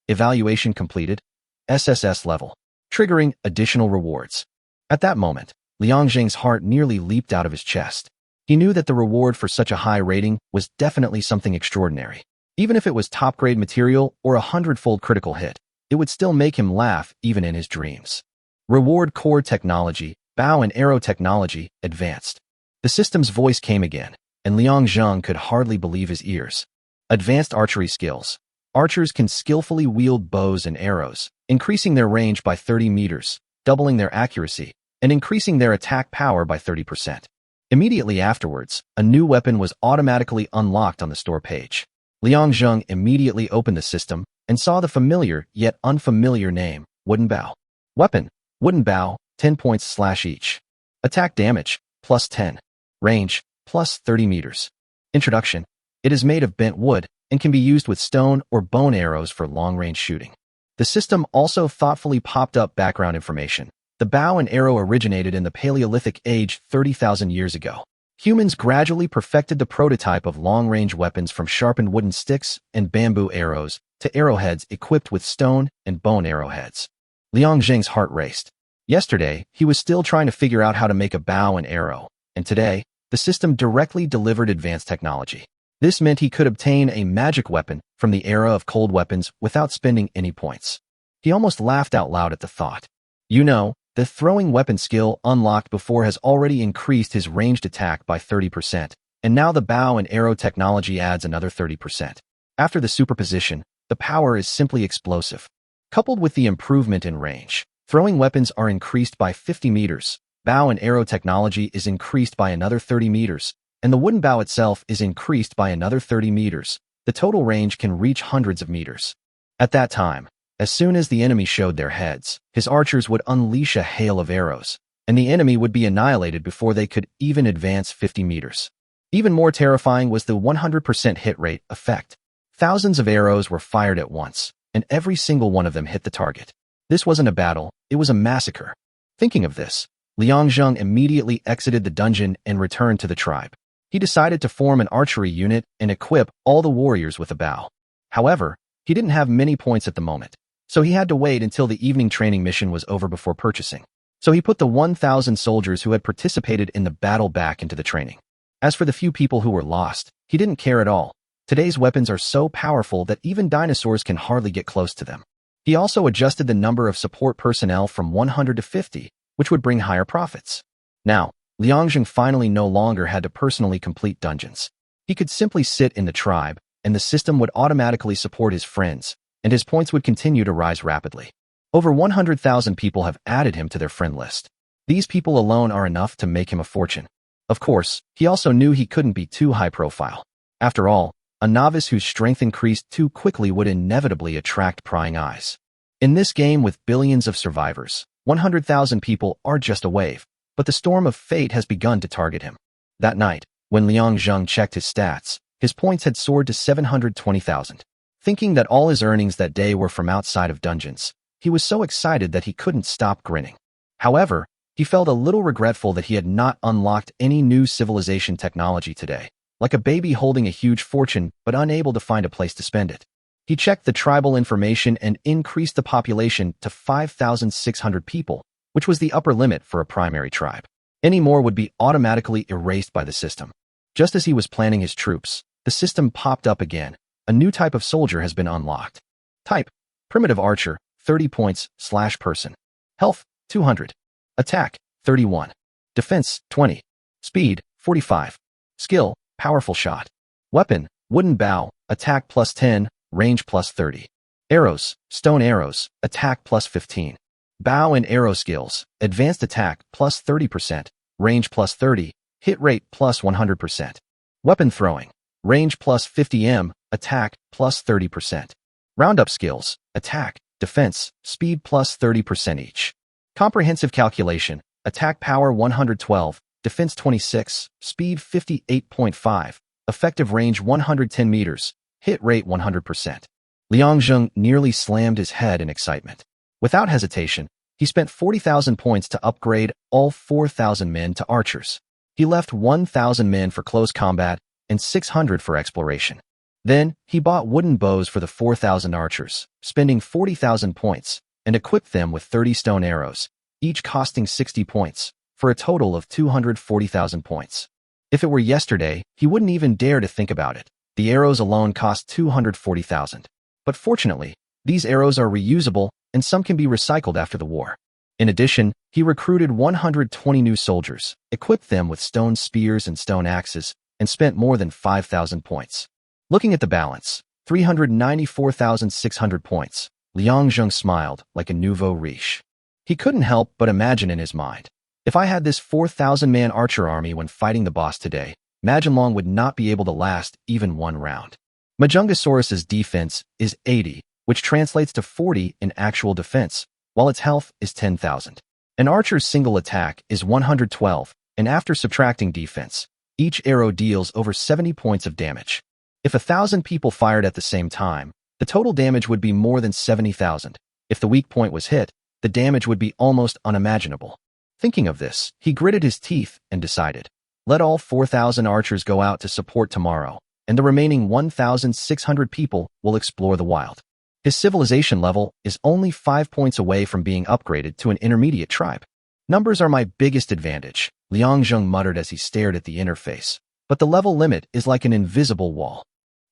Evaluation completed. SSS level. Triggering additional rewards. At that moment, Liang Zheng's heart nearly leaped out of his chest. He knew that the reward for such a high rating was definitely something extraordinary. Even if it was top-grade material or 100-fold critical hit, it would still make him laugh even in his dreams. Reward core technology, bow and arrow technology, advanced. The system's voice came again, and Liang Zheng could hardly believe his ears. Advanced archery skills. Archers can skillfully wield bows and arrows, increasing their range by 30 meters, doubling their accuracy, and increasing their attack power by 30%. Immediately afterwards, a new weapon was automatically unlocked on the store page. Liang Zheng immediately opened the system and saw the familiar yet unfamiliar name, Wooden Bow. Weapon, Wooden Bow, 10 points / each. Attack damage, +10. Range, +30 meters. Introduction. It is made of bent wood and can be used with stone or bone arrows for long-range shooting. The system also thoughtfully popped up background information. The bow and arrow originated in the Paleolithic age 30,000 years ago. Humans gradually perfected the prototype of long-range weapons from sharpened wooden sticks and bamboo arrows to arrowheads equipped with stone and bone arrowheads. Liang Zheng's heart raced. Yesterday, he was still trying to figure out how to make a bow and arrow, and today, the system directly delivered advanced technology. This meant he could obtain a magic weapon from the era of cold weapons without spending any points. He almost laughed out loud at the thought. You know, the throwing weapon skill unlocked before has already increased his ranged attack by 30%, and now the bow and arrow technology adds another 30%. After the superposition, the power is simply explosive. Coupled with the improvement in range, throwing weapons are increased by 50 meters, bow and arrow technology is increased by another 30 meters, and the wooden bow itself is increased by another 30 meters. The total range can reach hundreds of meters. At that time, as soon as the enemy showed their heads, his archers would unleash a hail of arrows, and the enemy would be annihilated before they could even advance 50 meters. Even more terrifying was the 100% hit rate effect. Thousands of arrows were fired at once, and every single one of them hit the target. This wasn't a battle, it was a massacre. Thinking of this, Liang Zheng immediately exited the dungeon and returned to the tribe. He decided to form an archery unit and equip all the warriors with a bow. However, he didn't have many points at the moment, so he had to wait until the evening training mission was over before purchasing. So he put the 1,000 soldiers who had participated in the battle back into the training. As for the few people who were lost, he didn't care at all. Today's weapons are so powerful that even dinosaurs can hardly get close to them. He also adjusted the number of support personnel from 100 to 50, which would bring higher profits. Now, Liang Zheng finally no longer had to personally complete dungeons. He could simply sit in the tribe, and the system would automatically support his friends, and his points would continue to rise rapidly. Over 100,000 people have added him to their friend list. These people alone are enough to make him a fortune. Of course, he also knew he couldn't be too high profile. After all, a novice whose strength increased too quickly would inevitably attract prying eyes. In this game with billions of survivors, 100,000 people are just a wave, but the storm of fate has begun to target him. That night, when Liang Zheng checked his stats, his points had soared to 720,000. Thinking that all his earnings that day were from outside of dungeons, he was so excited that he couldn't stop grinning. However, he felt a little regretful that he had not unlocked any new civilization technology today, like a baby holding a huge fortune but unable to find a place to spend it. He checked the tribal information and increased the population to 5,600 people, which was the upper limit for a primary tribe. Any more would be automatically erased by the system. Just as he was planning his troops, the system popped up again. A new type of soldier has been unlocked. Type: Primitive Archer, 30 points, /person. Health, 200. Attack, 31. Defense, 20. Speed, 45. Skill, Powerful Shot. Weapon, Wooden Bow, attack plus 10, range plus 30. Arrows, Stone Arrows, attack plus 15. Bow and arrow skills, advanced attack plus 30%, range plus 30, hit rate plus 100%. Weapon throwing, range plus 50 attack plus 30%. Roundup skills, attack, defense, speed plus 30% each. Comprehensive calculation, attack power 112, defense 26, speed 58.5, effective range 110 meters, hit rate 100%. Liang Zheng nearly slammed his head in excitement. Without hesitation, he spent 40,000 points to upgrade all 4,000 men to archers. He left 1,000 men for close combat and 600 for exploration. Then, he bought wooden bows for the 4,000 archers, spending 40,000 points, and equipped them with 30 stone arrows, each costing 60 points, for a total of 240,000 points. If it were yesterday, he wouldn't even dare to think about it. The arrows alone cost 240,000. But fortunately, these arrows are reusable, and some can be recycled after the war. In addition, he recruited 120 new soldiers, equipped them with stone spears and stone axes, and spent more than 5,000 points. Looking at the balance, 394,600 points, Liang Zheng smiled like a nouveau riche. He couldn't help but imagine in his mind, if I had this 4,000-man archer army when fighting the boss today, Majinlong would not be able to last even one round. Majungasaurus's defense is 80, which translates to 40 in actual defense, while its health is 10,000. An archer's single attack is 112, and after subtracting defense, each arrow deals over 70 points of damage. If 1,000 people fired at the same time, the total damage would be more than 70,000. If the weak point was hit, the damage would be almost unimaginable. Thinking of this, he gritted his teeth and decided, let all 4,000 archers go out to support tomorrow, and the remaining 1,600 people will explore the wild. His civilization level is only 5 points away from being upgraded to an intermediate tribe. Numbers are my biggest advantage, Liang Zheng muttered as he stared at the interface. But the level limit is like an invisible wall.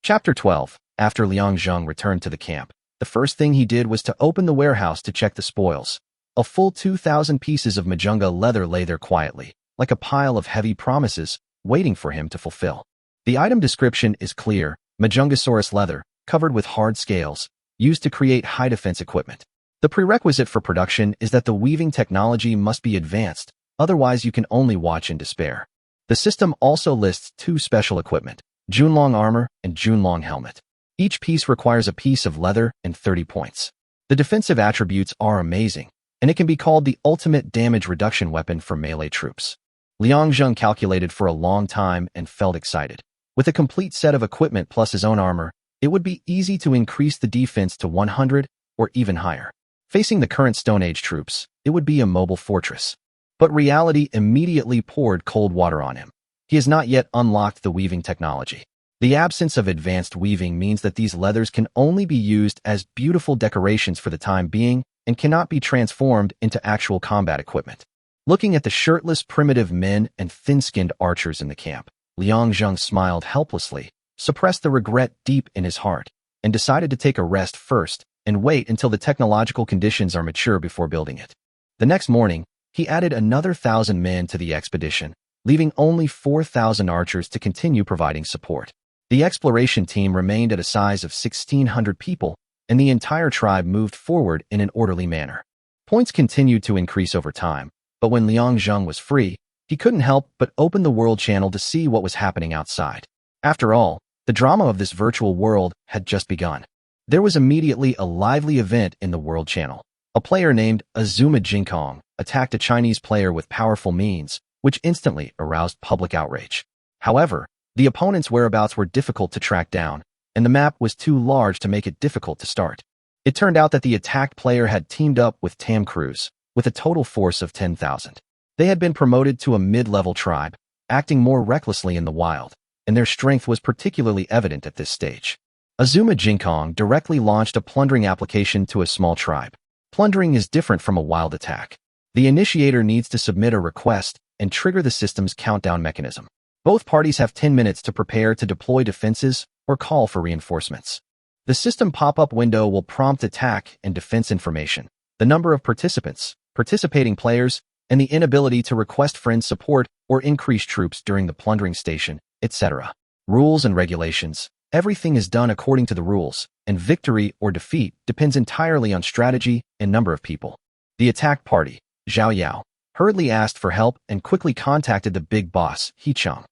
Chapter 12. After Liang Zheng returned to the camp, the first thing he did was to open the warehouse to check the spoils. A full 2,000 pieces of Majunga leather lay there quietly, like a pile of heavy promises, waiting for him to fulfill. The item description is clear: Majungasaurus leather, covered with hard scales, used to create high-defense equipment. The prerequisite for production is that the weaving technology must be advanced, otherwise you can only watch in despair. The system also lists 2 special equipment, Junlong armor and Junlong helmet. Each piece requires a piece of leather and 30 points. The defensive attributes are amazing, and it can be called the ultimate damage reduction weapon for melee troops. Liang Zheng calculated for a long time and felt excited. With a complete set of equipment plus his own armor, it would be easy to increase the defense to 100 or even higher. Facing the current Stone Age troops, it would be a mobile fortress. But reality immediately poured cold water on him. He has not yet unlocked the weaving technology. The absence of advanced weaving means that these leathers can only be used as beautiful decorations for the time being and cannot be transformed into actual combat equipment. Looking at the shirtless primitive men and thin-skinned archers in the camp, Liang Zheng smiled helplessly, suppressed the regret deep in his heart, and decided to take a rest first and wait until the technological conditions are mature before building it. The next morning, he added another 1,000 men to the expedition, leaving only 4,000 archers to continue providing support. The exploration team remained at a size of 1,600 people, and the entire tribe moved forward in an orderly manner. Points continued to increase over time, but when Liang Zheng was free, he couldn't help but open the world channel to see what was happening outside. After all, the drama of this virtual world had just begun. There was immediately a lively event in the world channel. A player named Azuma Jinkong attacked a Chinese player with powerful means, which instantly aroused public outrage. However, the opponent's whereabouts were difficult to track down, and the map was too large to make it difficult to start. It turned out that the attacked player had teamed up with Tam Cruz, with a total force of 10,000. They had been promoted to a mid-level tribe, acting more recklessly in the wild, and their strength was particularly evident at this stage. Azuma Jinkong directly launched a plundering application to a small tribe. Plundering is different from a wild attack. The initiator needs to submit a request and trigger the system's countdown mechanism. Both parties have 10 minutes to prepare to deploy defenses or call for reinforcements. The system pop-up window will prompt attack and defense information, the number of participants, participating players, and the inability to request friend support or increase troops during the plundering station, etc. Rules and regulations. Everything is done according to the rules, and victory or defeat depends entirely on strategy and number of people. The attacked party, Zhao Yao, hurriedly asked for help and quickly contacted the big boss, He Cheng.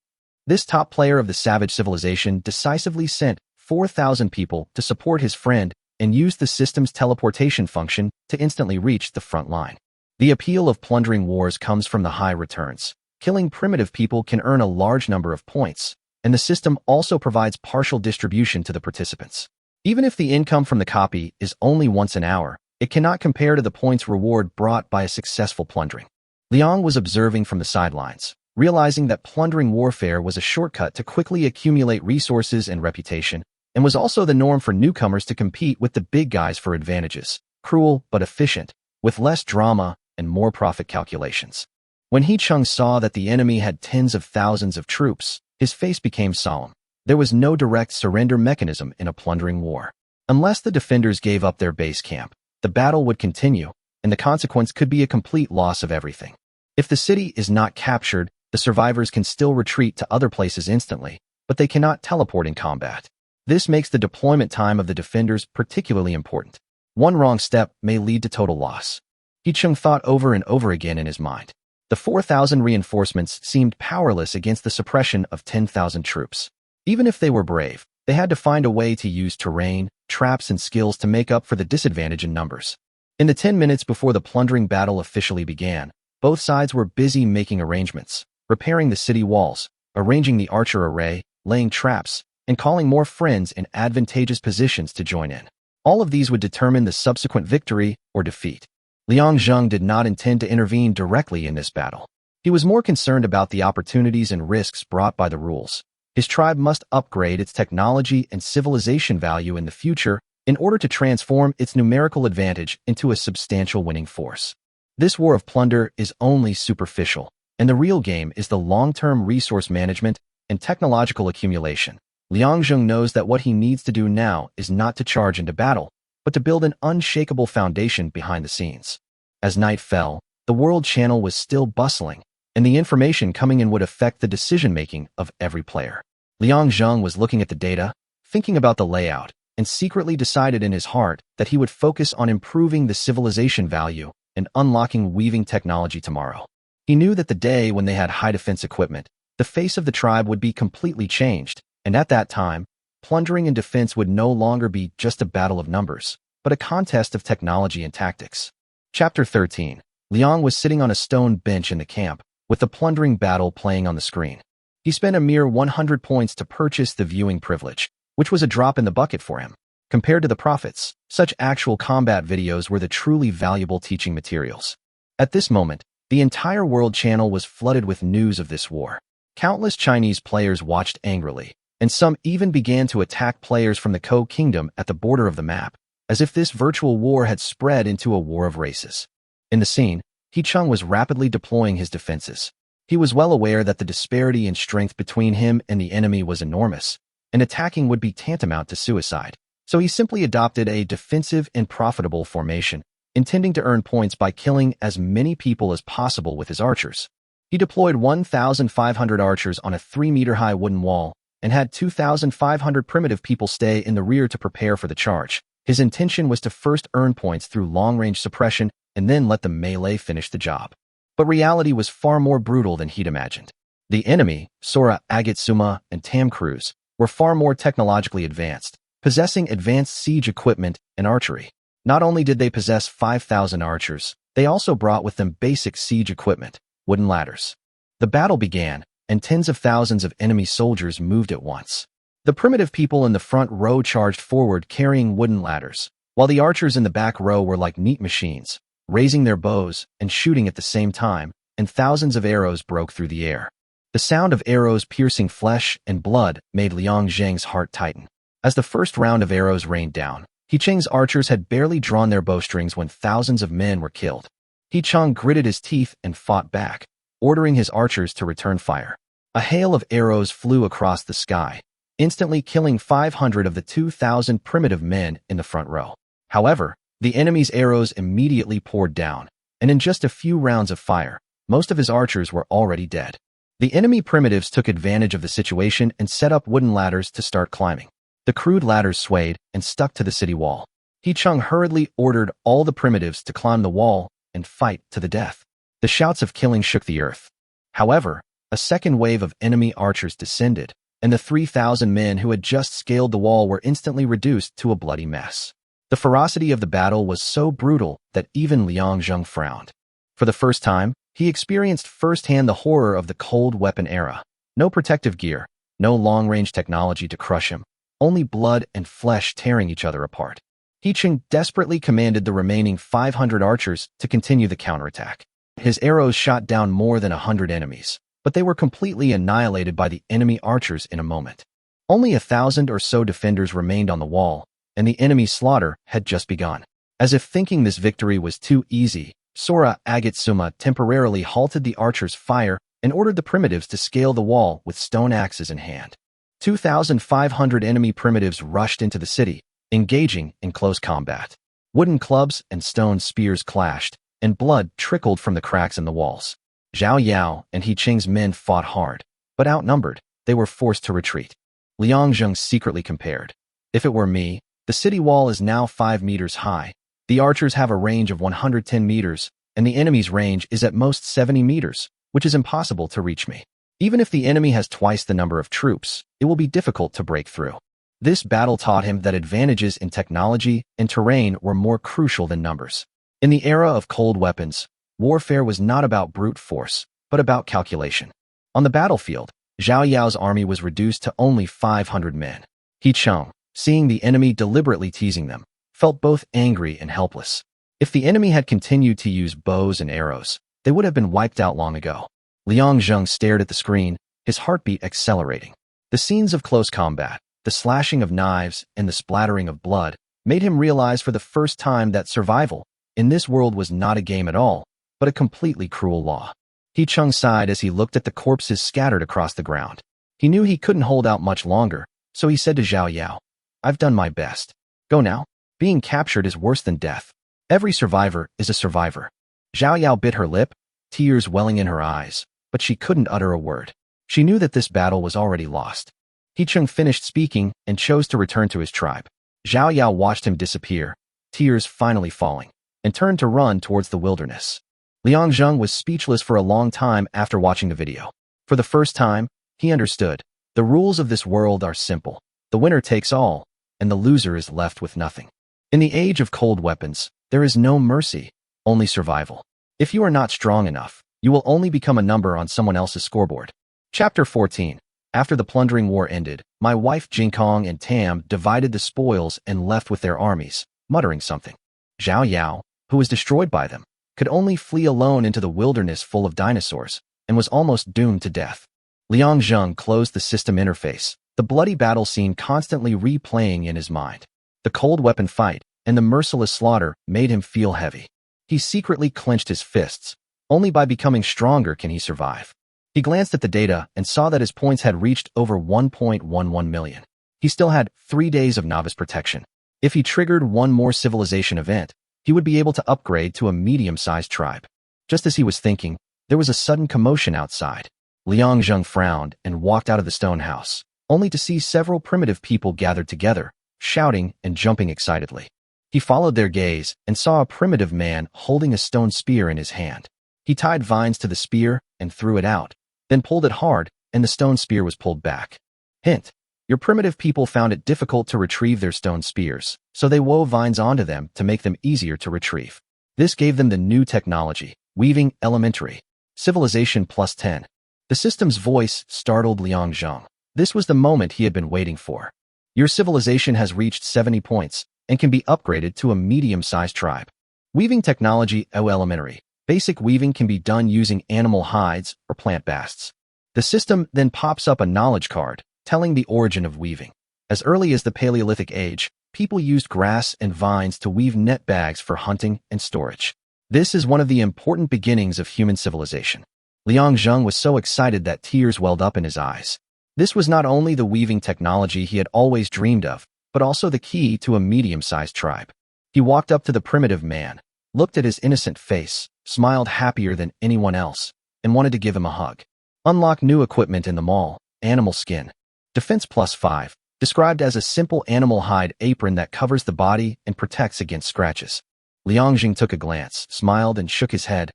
This top player of the savage civilization decisively sent 4,000 people to support his friend and used the system's teleportation function to instantly reach the front line. The appeal of plundering wars comes from the high returns. Killing primitive people can earn a large number of points, and the system also provides partial distribution to the participants. Even if the income from the copy is only once an hour, it cannot compare to the points reward brought by a successful plundering. Liang was observing from the sidelines, realizing that plundering warfare was a shortcut to quickly accumulate resources and reputation, and was also the norm for newcomers to compete with the big guys for advantages, cruel but efficient, with less drama and more profit calculations. When He Cheng saw that the enemy had tens of thousands of troops, his face became solemn. There was no direct surrender mechanism in a plundering war. Unless the defenders gave up their base camp, the battle would continue, and the consequence could be a complete loss of everything. If the city is not captured, the survivors can still retreat to other places instantly, but they cannot teleport in combat. This makes the deployment time of the defenders particularly important. One wrong step may lead to total loss. He Cheng thought over and over again in his mind. The 4,000 reinforcements seemed powerless against the suppression of 10,000 troops. Even if they were brave, they had to find a way to use terrain, traps, and skills to make up for the disadvantage in numbers. In the 10 minutes before the plundering battle officially began, both sides were busy making arrangements, repairing the city walls, arranging the archer array, laying traps, and calling more friends in advantageous positions to join in. All of these would determine the subsequent victory or defeat. Liang Zheng did not intend to intervene directly in this battle. He was more concerned about the opportunities and risks brought by the rules. His tribe must upgrade its technology and civilization value in the future in order to transform its numerical advantage into a substantial winning force. This war of plunder is only superficial, and the real game is the long-term resource management and technological accumulation. Liang Zheng knows that what he needs to do now is not to charge into battle, but to build an unshakable foundation behind the scenes. As night fell, the world channel was still bustling, and the information coming in would affect the decision-making of every player. Liang Zheng was looking at the data, thinking about the layout, and secretly decided in his heart that he would focus on improving the civilization value and unlocking weaving technology tomorrow. He knew that the day when they had high defense equipment, the face of the tribe would be completely changed, and at that time, plundering and defense would no longer be just a battle of numbers, but a contest of technology and tactics. Chapter 13. Liang was sitting on a stone bench in the camp, with the plundering battle playing on the screen. He spent a mere 100 points to purchase the viewing privilege, which was a drop in the bucket for him. Compared to the profits, such actual combat videos were the truly valuable teaching materials. At this moment, the entire world channel was flooded with news of this war. Countless Chinese players watched angrily, and some even began to attack players from the Ko Kingdom at the border of the map, as if this virtual war had spread into a war of races. In the scene, He Chung was rapidly deploying his defenses. He was well aware that the disparity in strength between him and the enemy was enormous, and attacking would be tantamount to suicide. So he simply adopted a defensive and profitable formation, intending to earn points by killing as many people as possible with his archers. He deployed 1,500 archers on a 3-meter-high wooden wall, and had 2,500 primitive people stay in the rear to prepare for the charge. His intention was to first earn points through long-range suppression and then let the melee finish the job. But reality was far more brutal than he'd imagined. The enemy, Sora, Agatsuma, and Tamcruz, were far more technologically advanced, possessing advanced siege equipment and archery. Not only did they possess 5,000 archers, they also brought with them basic siege equipment, wooden ladders. The battle began, and tens of thousands of enemy soldiers moved at once. The primitive people in the front row charged forward carrying wooden ladders, while the archers in the back row were like neat machines, raising their bows and shooting at the same time, and thousands of arrows broke through the air. The sound of arrows piercing flesh and blood made Liang Zheng's heart tighten. As the first round of arrows rained down, He Cheng's archers had barely drawn their bowstrings when thousands of men were killed. He Cheng gritted his teeth and fought back, ordering his archers to return fire. A hail of arrows flew across the sky, instantly killing 500 of the 2,000 primitive men in the front row. However, the enemy's arrows immediately poured down, and in just a few rounds of fire, most of his archers were already dead. The enemy primitives took advantage of the situation and set up wooden ladders to start climbing. The crude ladders swayed and stuck to the city wall. He Chung hurriedly ordered all the primitives to climb the wall and fight to the death. The shouts of killing shook the earth. However, a second wave of enemy archers descended, and the 3,000 men who had just scaled the wall were instantly reduced to a bloody mess. The ferocity of the battle was so brutal that even Liang Zheng frowned. For the first time, he experienced firsthand the horror of the cold weapon era. No protective gear, no long-range technology to crush him, only blood and flesh tearing each other apart. He Cheng desperately commanded the remaining 500 archers to continue the counterattack. His arrows shot down more than 100 enemies, but they were completely annihilated by the enemy archers in a moment. Only 1,000 or so defenders remained on the wall, and the enemy slaughter had just begun. As if thinking this victory was too easy, Sora Agatsuma temporarily halted the archers' fire and ordered the primitives to scale the wall with stone axes in hand. 2,500 enemy primitives rushed into the city, engaging in close combat. Wooden clubs and stone spears clashed, and blood trickled from the cracks in the walls. Zhao Yao and He Cheng's men fought hard, but outnumbered, they were forced to retreat. Liang Zheng secretly compared. If it were me, the city wall is now 5 meters high. The archers have a range of 110 meters, and the enemy's range is at most 70 meters, which is impossible to reach me. Even if the enemy has twice the number of troops, it will be difficult to break through. This battle taught him that advantages in technology and terrain were more crucial than numbers. In the era of cold weapons, warfare was not about brute force, but about calculation. On the battlefield, Zhao Yao's army was reduced to only 500 men. He Chung, seeing the enemy deliberately teasing them, felt both angry and helpless. If the enemy had continued to use bows and arrows, they would have been wiped out long ago. Liang Zheng stared at the screen, his heartbeat accelerating. The scenes of close combat, the slashing of knives, and the splattering of blood made him realize for the first time that survival in this world was not a game at all, but a completely cruel law. He Chung sighed as he looked at the corpses scattered across the ground. He knew he couldn't hold out much longer, so he said to Zhao Yao, "I've done my best. Go now. Being captured is worse than death. Every survivor is a survivor." Zhao Yao bit her lip, tears welling in her eyes, but she couldn't utter a word. She knew that this battle was already lost. He Chung finished speaking and chose to return to his tribe. Zhao Yao watched him disappear, tears finally falling, and turned to run towards the wilderness. Liang Zheng was speechless for a long time after watching the video. For the first time, he understood. The rules of this world are simple. The winner takes all, and the loser is left with nothing. In the age of cold weapons, there is no mercy, only survival. If you are not strong enough, you will only become a number on someone else's scoreboard. Chapter 14. After the plundering war ended, my wife Jinkong and Tam divided the spoils and left with their armies, muttering something. Zhao Yao, who was destroyed by them, could only flee alone into the wilderness full of dinosaurs, and was almost doomed to death. Liang Zheng closed the system interface, the bloody battle scene constantly replaying in his mind. The cold weapon fight and the merciless slaughter made him feel heavy. He secretly clenched his fists. Only by becoming stronger can he survive. He glanced at the data and saw that his points had reached over 1.11 million. He still had 3 days of novice protection. If he triggered one more civilization event, he would be able to upgrade to a medium-sized tribe. Just as he was thinking, there was a sudden commotion outside. Liang Zheng frowned and walked out of the stone house, only to see several primitive people gathered together, shouting and jumping excitedly. He followed their gaze and saw a primitive man holding a stone spear in his hand. He tied vines to the spear and threw it out, then pulled it hard, and the stone spear was pulled back. Hint: your primitive people found it difficult to retrieve their stone spears, so they wove vines onto them to make them easier to retrieve. This gave them the new technology, weaving elementary. Civilization plus 10. The system's voice startled Liang Zheng. This was the moment he had been waiting for. Your civilization has reached 70 points and can be upgraded to a medium-sized tribe. Weaving technology elementary. Basic weaving can be done using animal hides or plant basts. The system then pops up a knowledge card telling the origin of weaving. As early as the Paleolithic age, people used grass and vines to weave net bags for hunting and storage. This is one of the important beginnings of human civilization. Liang Zheng was so excited that tears welled up in his eyes. This was not only the weaving technology he had always dreamed of, but also the key to a medium-sized tribe. He walked up to the primitive man, looked at his innocent face, smiled happier than anyone else, and wanted to give him a hug. Unlock new equipment in the mall. Animal skin. Defense plus 5, described as a simple animal hide apron that covers the body and protects against scratches. Liang Zheng took a glance, smiled, and shook his head.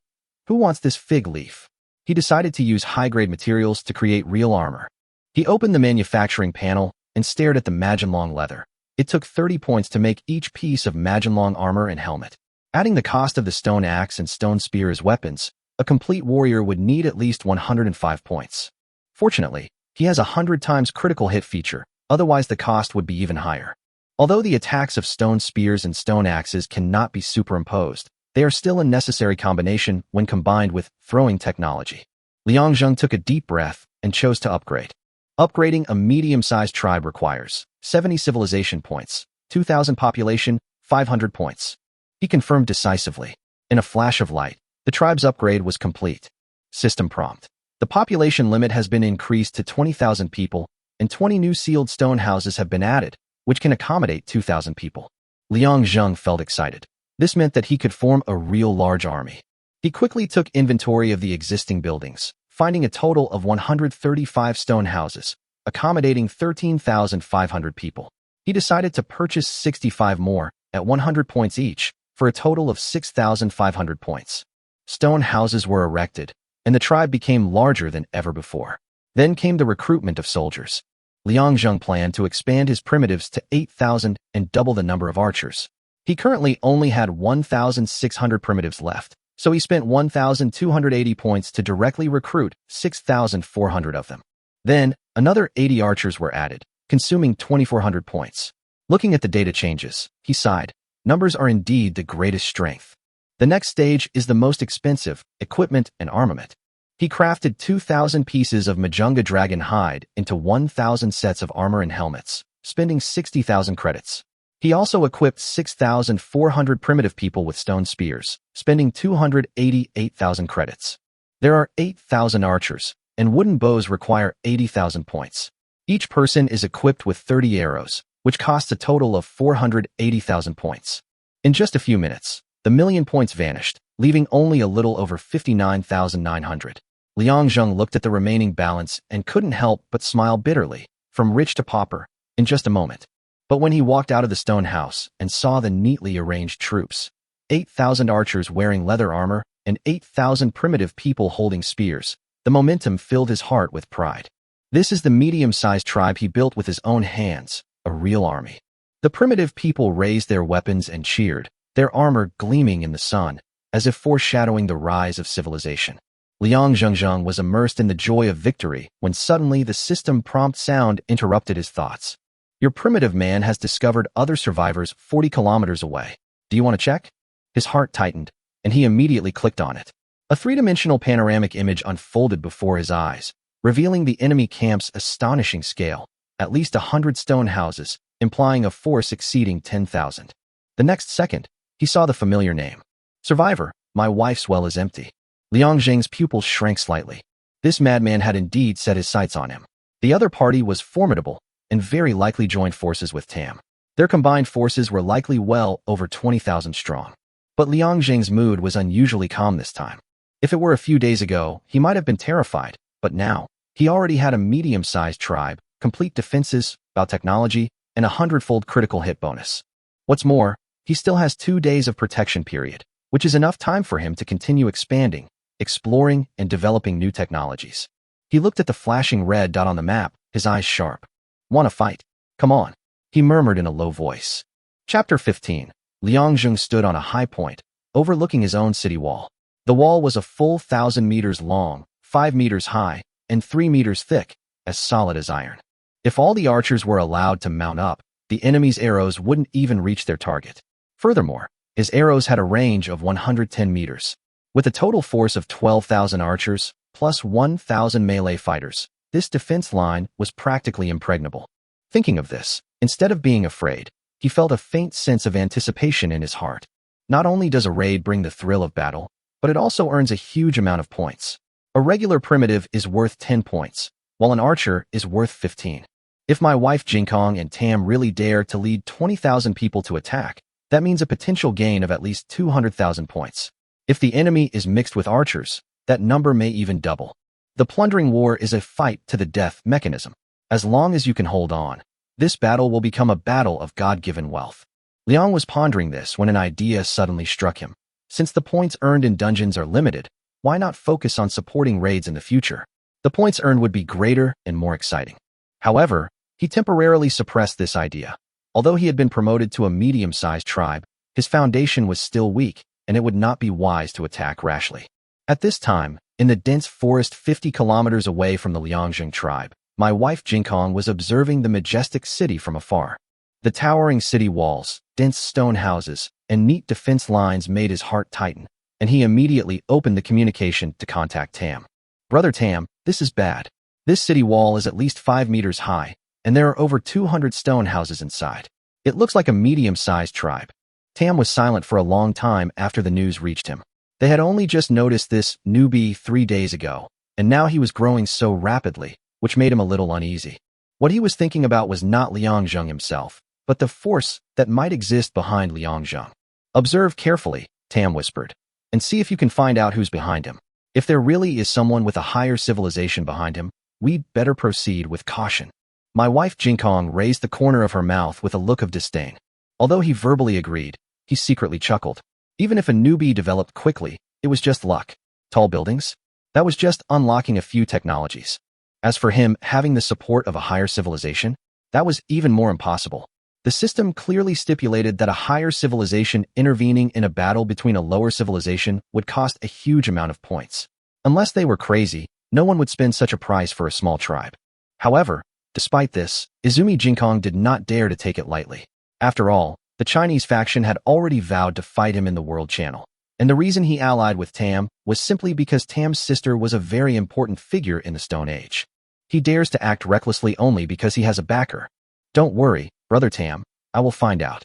Who wants this fig leaf? He decided to use high-grade materials to create real armor. He opened the manufacturing panel and stared at the Maginlong leather. It took 30 points to make each piece of Maginlong armor and helmet. Adding the cost of the stone axe and stone spear as weapons, a complete warrior would need at least 105 points. Fortunately, he has a 100 times critical hit feature, otherwise the cost would be even higher. Although the attacks of stone spears and stone axes cannot be superimposed, they are still a necessary combination when combined with throwing technology. Liang Zheng took a deep breath and chose to upgrade. Upgrading a medium-sized tribe requires 70 civilization points, 2,000 population, 500 points. He confirmed decisively. In a flash of light, the tribe's upgrade was complete. System prompt. The population limit has been increased to 20,000 people, and 20 new sealed stone houses have been added, which can accommodate 2,000 people. Liang Zheng felt excited. This meant that he could form a real large army. He quickly took inventory of the existing buildings, finding a total of 135 stone houses, accommodating 13,500 people. He decided to purchase 65 more, at 100 points each, for a total of 6,500 points. Stone houses were erected, and the tribe became larger than ever before. Then came the recruitment of soldiers. Liang Zheng planned to expand his primitives to 8,000 and double the number of archers. He currently only had 1,600 primitives left, so he spent 1,280 points to directly recruit 6,400 of them. Then, another 80 archers were added, consuming 2,400 points. Looking at the data changes, he sighed. Numbers are indeed the greatest strength. The next stage is the most expensive, equipment and armament. He crafted 2,000 pieces of Majunga dragon hide into 1,000 sets of armor and helmets, spending 60,000 credits. He also equipped 6,400 primitive people with stone spears, spending 288,000 credits. There are 8,000 archers, and wooden bows require 80,000 points. Each person is equipped with 30 arrows, which costs a total of 480,000 points. In just a few minutes, the million points vanished, leaving only a little over 59,900. Liang Zheng looked at the remaining balance and couldn't help but smile bitterly, from rich to pauper, in just a moment. But when he walked out of the stone house and saw the neatly arranged troops, 8,000 archers wearing leather armor and 8,000 primitive people holding spears, the momentum filled his heart with pride. This is the medium-sized tribe he built with his own hands, a real army. The primitive people raised their weapons and cheered, their armor gleaming in the sun, as if foreshadowing the rise of civilization. Liang Zhengzheng was immersed in the joy of victory when suddenly the system prompt sound interrupted his thoughts. Your primitive man has discovered other survivors 40 kilometers away. Do you want to check? His heart tightened, and he immediately clicked on it. A three-dimensional panoramic image unfolded before his eyes, revealing the enemy camp's astonishing scale, at least 100 stone houses, implying a force exceeding 10,000. The next second, he saw the familiar name. Survivor, my wife's well is empty. Liang Zheng's pupils shrank slightly. This madman had indeed set his sights on him. The other party was formidable, and very likely joined forces with Tam. Their combined forces were likely well over 20,000 strong. But Liang Zheng's mood was unusually calm this time. If it were a few days ago, he might have been terrified, but now, he already had a medium-sized tribe, complete defenses, biotechnology, and a 100-fold critical hit bonus. What's more, he still has 2 days of protection period, which is enough time for him to continue expanding, exploring, and developing new technologies. He looked at the flashing red dot on the map, his eyes sharp. Want to fight? Come on, he murmured in a low voice. Chapter 15. Liang Zheng stood on a high point, overlooking his own city wall. The wall was a full 1,000 meters long, 5 meters high, and 3 meters thick, as solid as iron. If all the archers were allowed to mount up, the enemy's arrows wouldn't even reach their target. Furthermore, his arrows had a range of 110 meters. With a total force of 12,000 archers, plus 1,000 melee fighters, this defense line was practically impregnable. Thinking of this, instead of being afraid, he felt a faint sense of anticipation in his heart. Not only does a raid bring the thrill of battle, but it also earns a huge amount of points. A regular primitive is worth 10 points, while an archer is worth 15. If my wife Jinkong and Tam really dare to lead 20,000 people to attack, that means a potential gain of at least 200,000 points. If the enemy is mixed with archers, that number may even double. The plundering war is a fight to the death mechanism. As long as you can hold on, this battle will become a battle of God-given wealth. Liang was pondering this when an idea suddenly struck him. Since the points earned in dungeons are limited, why not focus on supporting raids in the future? The points earned would be greater and more exciting. However, he temporarily suppressed this idea. Although he had been promoted to a medium-sized tribe, his foundation was still weak, and it would not be wise to attack rashly. At this time, in the dense forest 50 kilometers away from the Liangzheng tribe, my wife Jinkong was observing the majestic city from afar. The towering city walls, dense stone houses, and neat defense lines made his heart tighten, and he immediately opened the communication to contact Tam. Brother Tam, this is bad. This city wall is at least 5 meters high, and there are over 200 stone houses inside. It looks like a medium-sized tribe. Tam was silent for a long time after the news reached him. They had only just noticed this newbie 3 days ago, and now he was growing so rapidly, which made him a little uneasy. What he was thinking about was not Liangzheng himself, but the force that might exist behind Liangzheng. Observe carefully, Tam whispered, and see if you can find out who's behind him. If there really is someone with a higher civilization behind him, we'd better proceed with caution. My wife Jinkong raised the corner of her mouth with a look of disdain. Although he verbally agreed, he secretly chuckled. Even if a newbie developed quickly, it was just luck. Tall buildings? That was just unlocking a few technologies. As for him having the support of a higher civilization, that was even more impossible. The system clearly stipulated that a higher civilization intervening in a battle between a lower civilization would cost a huge amount of points. Unless they were crazy, no one would spend such a price for a small tribe. However, despite this, Izumi Jinkong did not dare to take it lightly. After all, the Chinese faction had already vowed to fight him in the World Channel. And the reason he allied with Tam was simply because Tam's sister was a very important figure in the Stone Age. He dares to act recklessly only because he has a backer. Don't worry, brother Tam, I will find out.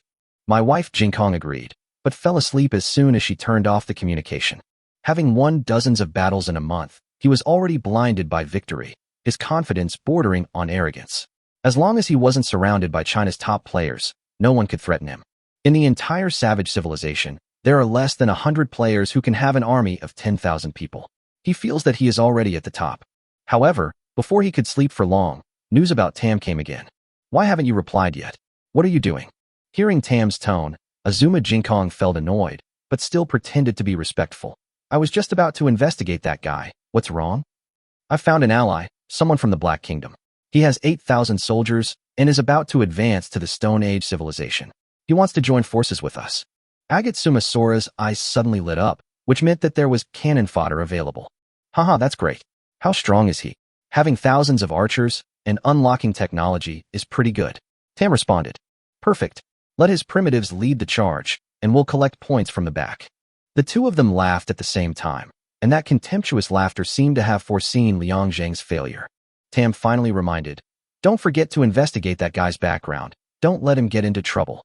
My wife Jinkong agreed, but fell asleep as soon as she turned off the communication. Having won dozens of battles in a month, he was already blinded by victory, his confidence bordering on arrogance. As long as he wasn't surrounded by China's top players, no one could threaten him. In the entire savage civilization, there are less than 100 players who can have an army of 10,000 people. He feels that he is already at the top. However, before he could sleep for long, news about Tam came again. Why haven't you replied yet? What are you doing? Hearing Tam's tone, Azuma Jinkong felt annoyed, but still pretended to be respectful. I was just about to investigate that guy. What's wrong? I've found an ally, someone from the Black Kingdom. He has 8,000 soldiers and is about to advance to the Stone Age civilization. He wants to join forces with us. Agatsuma Sora's eyes suddenly lit up, which meant that there was cannon fodder available. Haha, that's great. How strong is he? Having thousands of archers and unlocking technology is pretty good. Tam responded. Perfect. Let his primitives lead the charge, and we'll collect points from the back. The two of them laughed at the same time, and that contemptuous laughter seemed to have foreseen Liang Zhang's failure. Tam finally reminded, don't forget to investigate that guy's background. Don't let him get into trouble.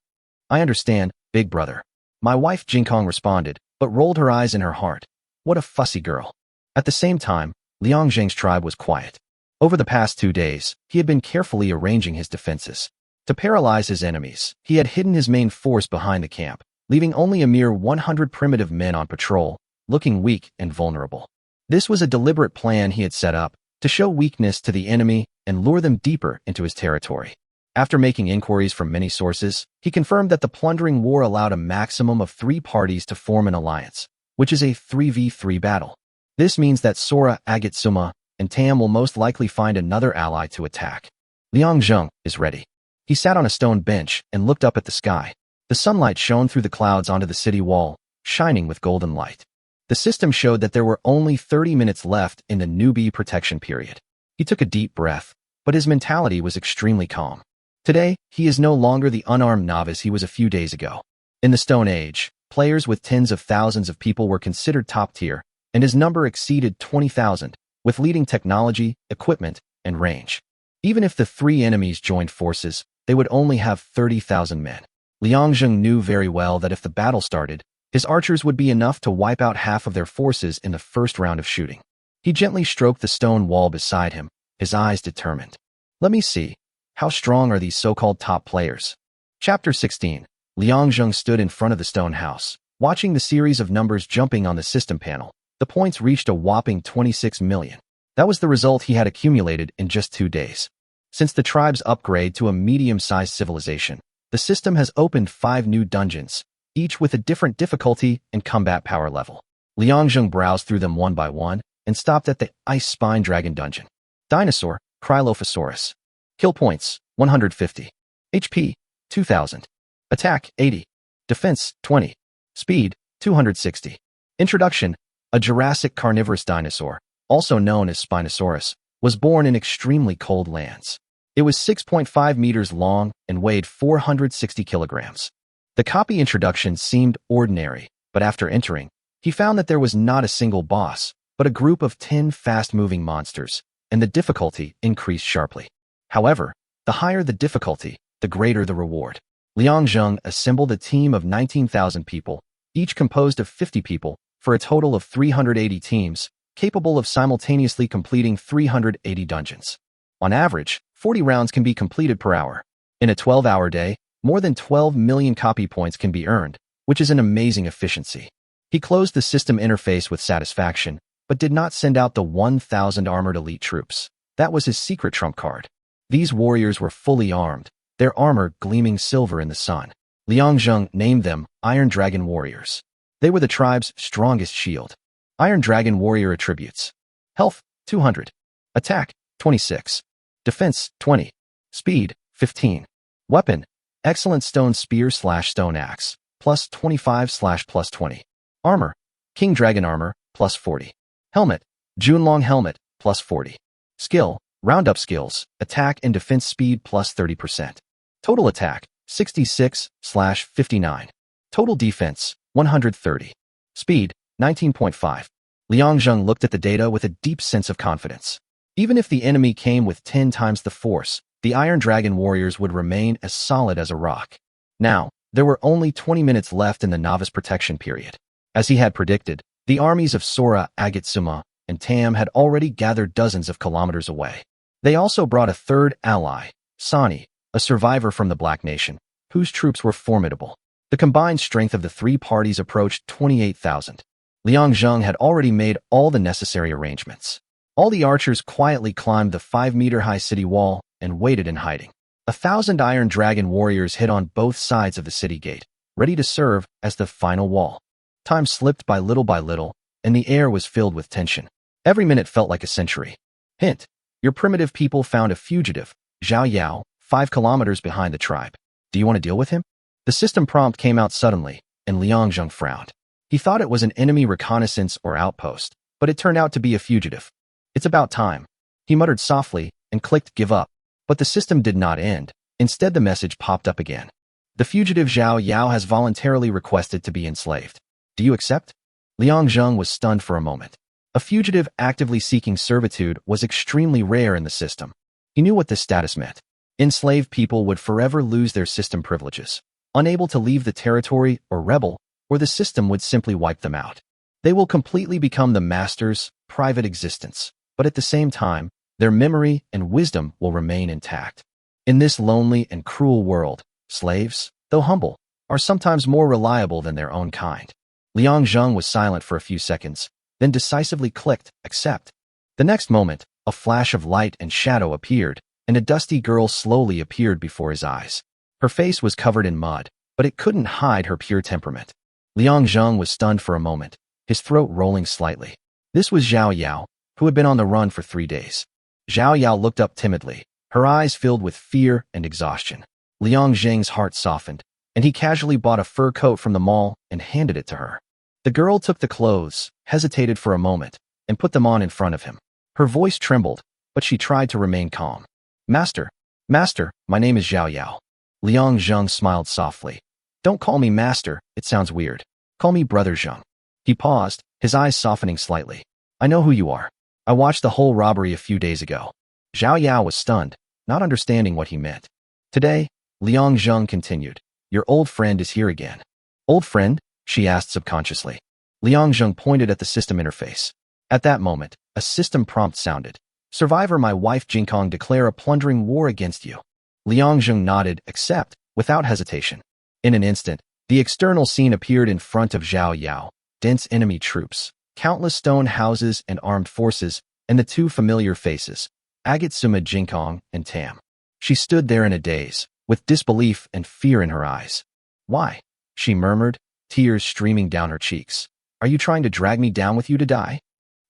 I understand, big brother. My wife Jinkong responded, but rolled her eyes in her heart. What a fussy girl. At the same time, Liang Zhang's tribe was quiet. Over the past 2 days, he had been carefully arranging his defenses. To paralyze his enemies, he had hidden his main force behind the camp, leaving only a mere 100 primitive men on patrol, looking weak and vulnerable. This was a deliberate plan he had set up to show weakness to the enemy and lure them deeper into his territory. After making inquiries from many sources, he confirmed that the plundering war allowed a maximum of 3 parties to form an alliance, which is a 3v3 battle. This means that Sora, Agatsuma, and Tam will most likely find another ally to attack. Liang Zhang is ready. He sat on a stone bench and looked up at the sky. The sunlight shone through the clouds onto the city wall, shining with golden light. The system showed that there were only 30 minutes left in the newbie protection period. He took a deep breath, but his mentality was extremely calm. Today, he is no longer the unarmed novice he was a few days ago. In the Stone Age, players with tens of thousands of people were considered top tier, and his number exceeded 20,000, with leading technology, equipment, and range. Even if the 3 enemies joined forces, they would only have 30,000 men. Liang Zhang knew very well that if the battle started, his archers would be enough to wipe out half of their forces in the first round of shooting. He gently stroked the stone wall beside him, his eyes determined. Let me see. How strong are these so-called top players? Chapter 16. Liang Zhang stood in front of the stone house, watching the series of numbers jumping on the system panel. The points reached a whopping 26 million. That was the result he had accumulated in just 2 days. Since the tribe's upgrade to a medium-sized civilization, the system has opened 5 new dungeons, each with a different difficulty and combat power level. Liang Zhang browsed through them one by one and stopped at the Ice Spine Dragon dungeon. Dinosaur, Cryolophosaurus. Kill points, 150. HP, 2000. Attack, 80. Defense, 20. Speed, 260. Introduction. A Jurassic carnivorous dinosaur, also known as Spinosaurus, was born in extremely cold lands. It was 6.5 meters long and weighed 460 kilograms. The copy introduction seemed ordinary, but after entering, he found that there was not a single boss, but a group of 10 fast-moving monsters, and the difficulty increased sharply. However, the higher the difficulty, the greater the reward. Liang Zhang assembled a team of 19,000 people, each composed of 50 people, for a total of 380 teams, capable of simultaneously completing 380 dungeons. On average, 40 rounds can be completed per hour. In a 12-hour day, more than 12 million copy points can be earned, which is an amazing efficiency. He closed the system interface with satisfaction, but did not send out the 1,000 armored elite troops. That was his secret trump card. These warriors were fully armed, their armor gleaming silver in the sun. Liang Zhang named them Iron Dragon Warriors. They were the tribe's strongest shield. Iron Dragon Warrior attributes. Health, 200. Attack, 26. Defense, 20. Speed, 15. Weapon, excellent stone spear/stone axe, plus 25/plus 20. Armor, King Dragon armor, plus 40. Helmet, Junlong helmet, plus 40. Skill, Roundup skills, attack and defense speed plus 30%. Total attack, 66/59. Total defense, 130. Speed, 19.5. Liang Zheng looked at the data with a deep sense of confidence. Even if the enemy came with 10 times the force, the Iron Dragon warriors would remain as solid as a rock. Now, there were only 20 minutes left in the novice protection period. As he had predicted, the armies of Sora, Agatsuma, and Tam had already gathered dozens of kilometers away. They also brought a third ally, Sani, a survivor from the Black Nation, whose troops were formidable. The combined strength of the three parties approached 28,000. Liang Zheng had already made all the necessary arrangements. All the archers quietly climbed the 5-meter-high city wall and waited in hiding. 1,000 Iron Dragon warriors hid on both sides of the city gate, ready to serve as the final wall. Time slipped by little, and the air was filled with tension. Every minute felt like a century. Hint: your primitive people found a fugitive, Zhao Yao, 5 kilometers behind the tribe. Do you want to deal with him? The system prompt came out suddenly, and Liang Zheng frowned. He thought it was an enemy reconnaissance or outpost, but it turned out to be a fugitive. It's about time. He muttered softly and clicked give up. But the system did not end. Instead, the message popped up again. The fugitive Zhao Yao has voluntarily requested to be enslaved. Do you accept? Liang Zheng was stunned for a moment. A fugitive actively seeking servitude was extremely rare in the system. He knew what this status meant. Enslaved people would forever lose their system privileges, unable to leave the territory or rebel, or the system would simply wipe them out. They will completely become the master's private existence, but at the same time, their memory and wisdom will remain intact. In this lonely and cruel world, slaves, though humble, are sometimes more reliable than their own kind. Liang Zheng was silent for a few seconds, then decisively clicked accept. The next moment, a flash of light and shadow appeared, and a dusty girl slowly appeared before his eyes. Her face was covered in mud, but it couldn't hide her pure temperament. Liang Zheng was stunned for a moment, his throat rolling slightly. This was Zhao Yao, who had been on the run for 3 days. Zhao Yao looked up timidly, her eyes filled with fear and exhaustion. Liang Zheng's heart softened, and he casually bought a fur coat from the mall and handed it to her. The girl took the clothes, hesitated for a moment, and put them on in front of him. Her voice trembled, but she tried to remain calm. Master, my name is Zhao Yao. Liang Zheng smiled softly. Don't call me master, it sounds weird. Call me Brother Zheng. He paused, his eyes softening slightly. I know who you are. I watched the whole robbery a few days ago. Zhao Yao was stunned, not understanding what he meant. Today, Liang Zheng continued, your old friend is here again. Old friend? She asked subconsciously. Liang Zheng pointed at the system interface. At that moment, a system prompt sounded. Survivor, my wife Jinkong declare a plundering war against you. Liang Zheng nodded, accept, without hesitation. In an instant, the external scene appeared in front of Zhao Yao, dense enemy troops, countless stone houses and armed forces, and the two familiar faces, Agatsuma Jinkong and Tam. She stood there in a daze, with disbelief and fear in her eyes. Why? She murmured, tears streaming down her cheeks. Are you trying to drag me down with you to die?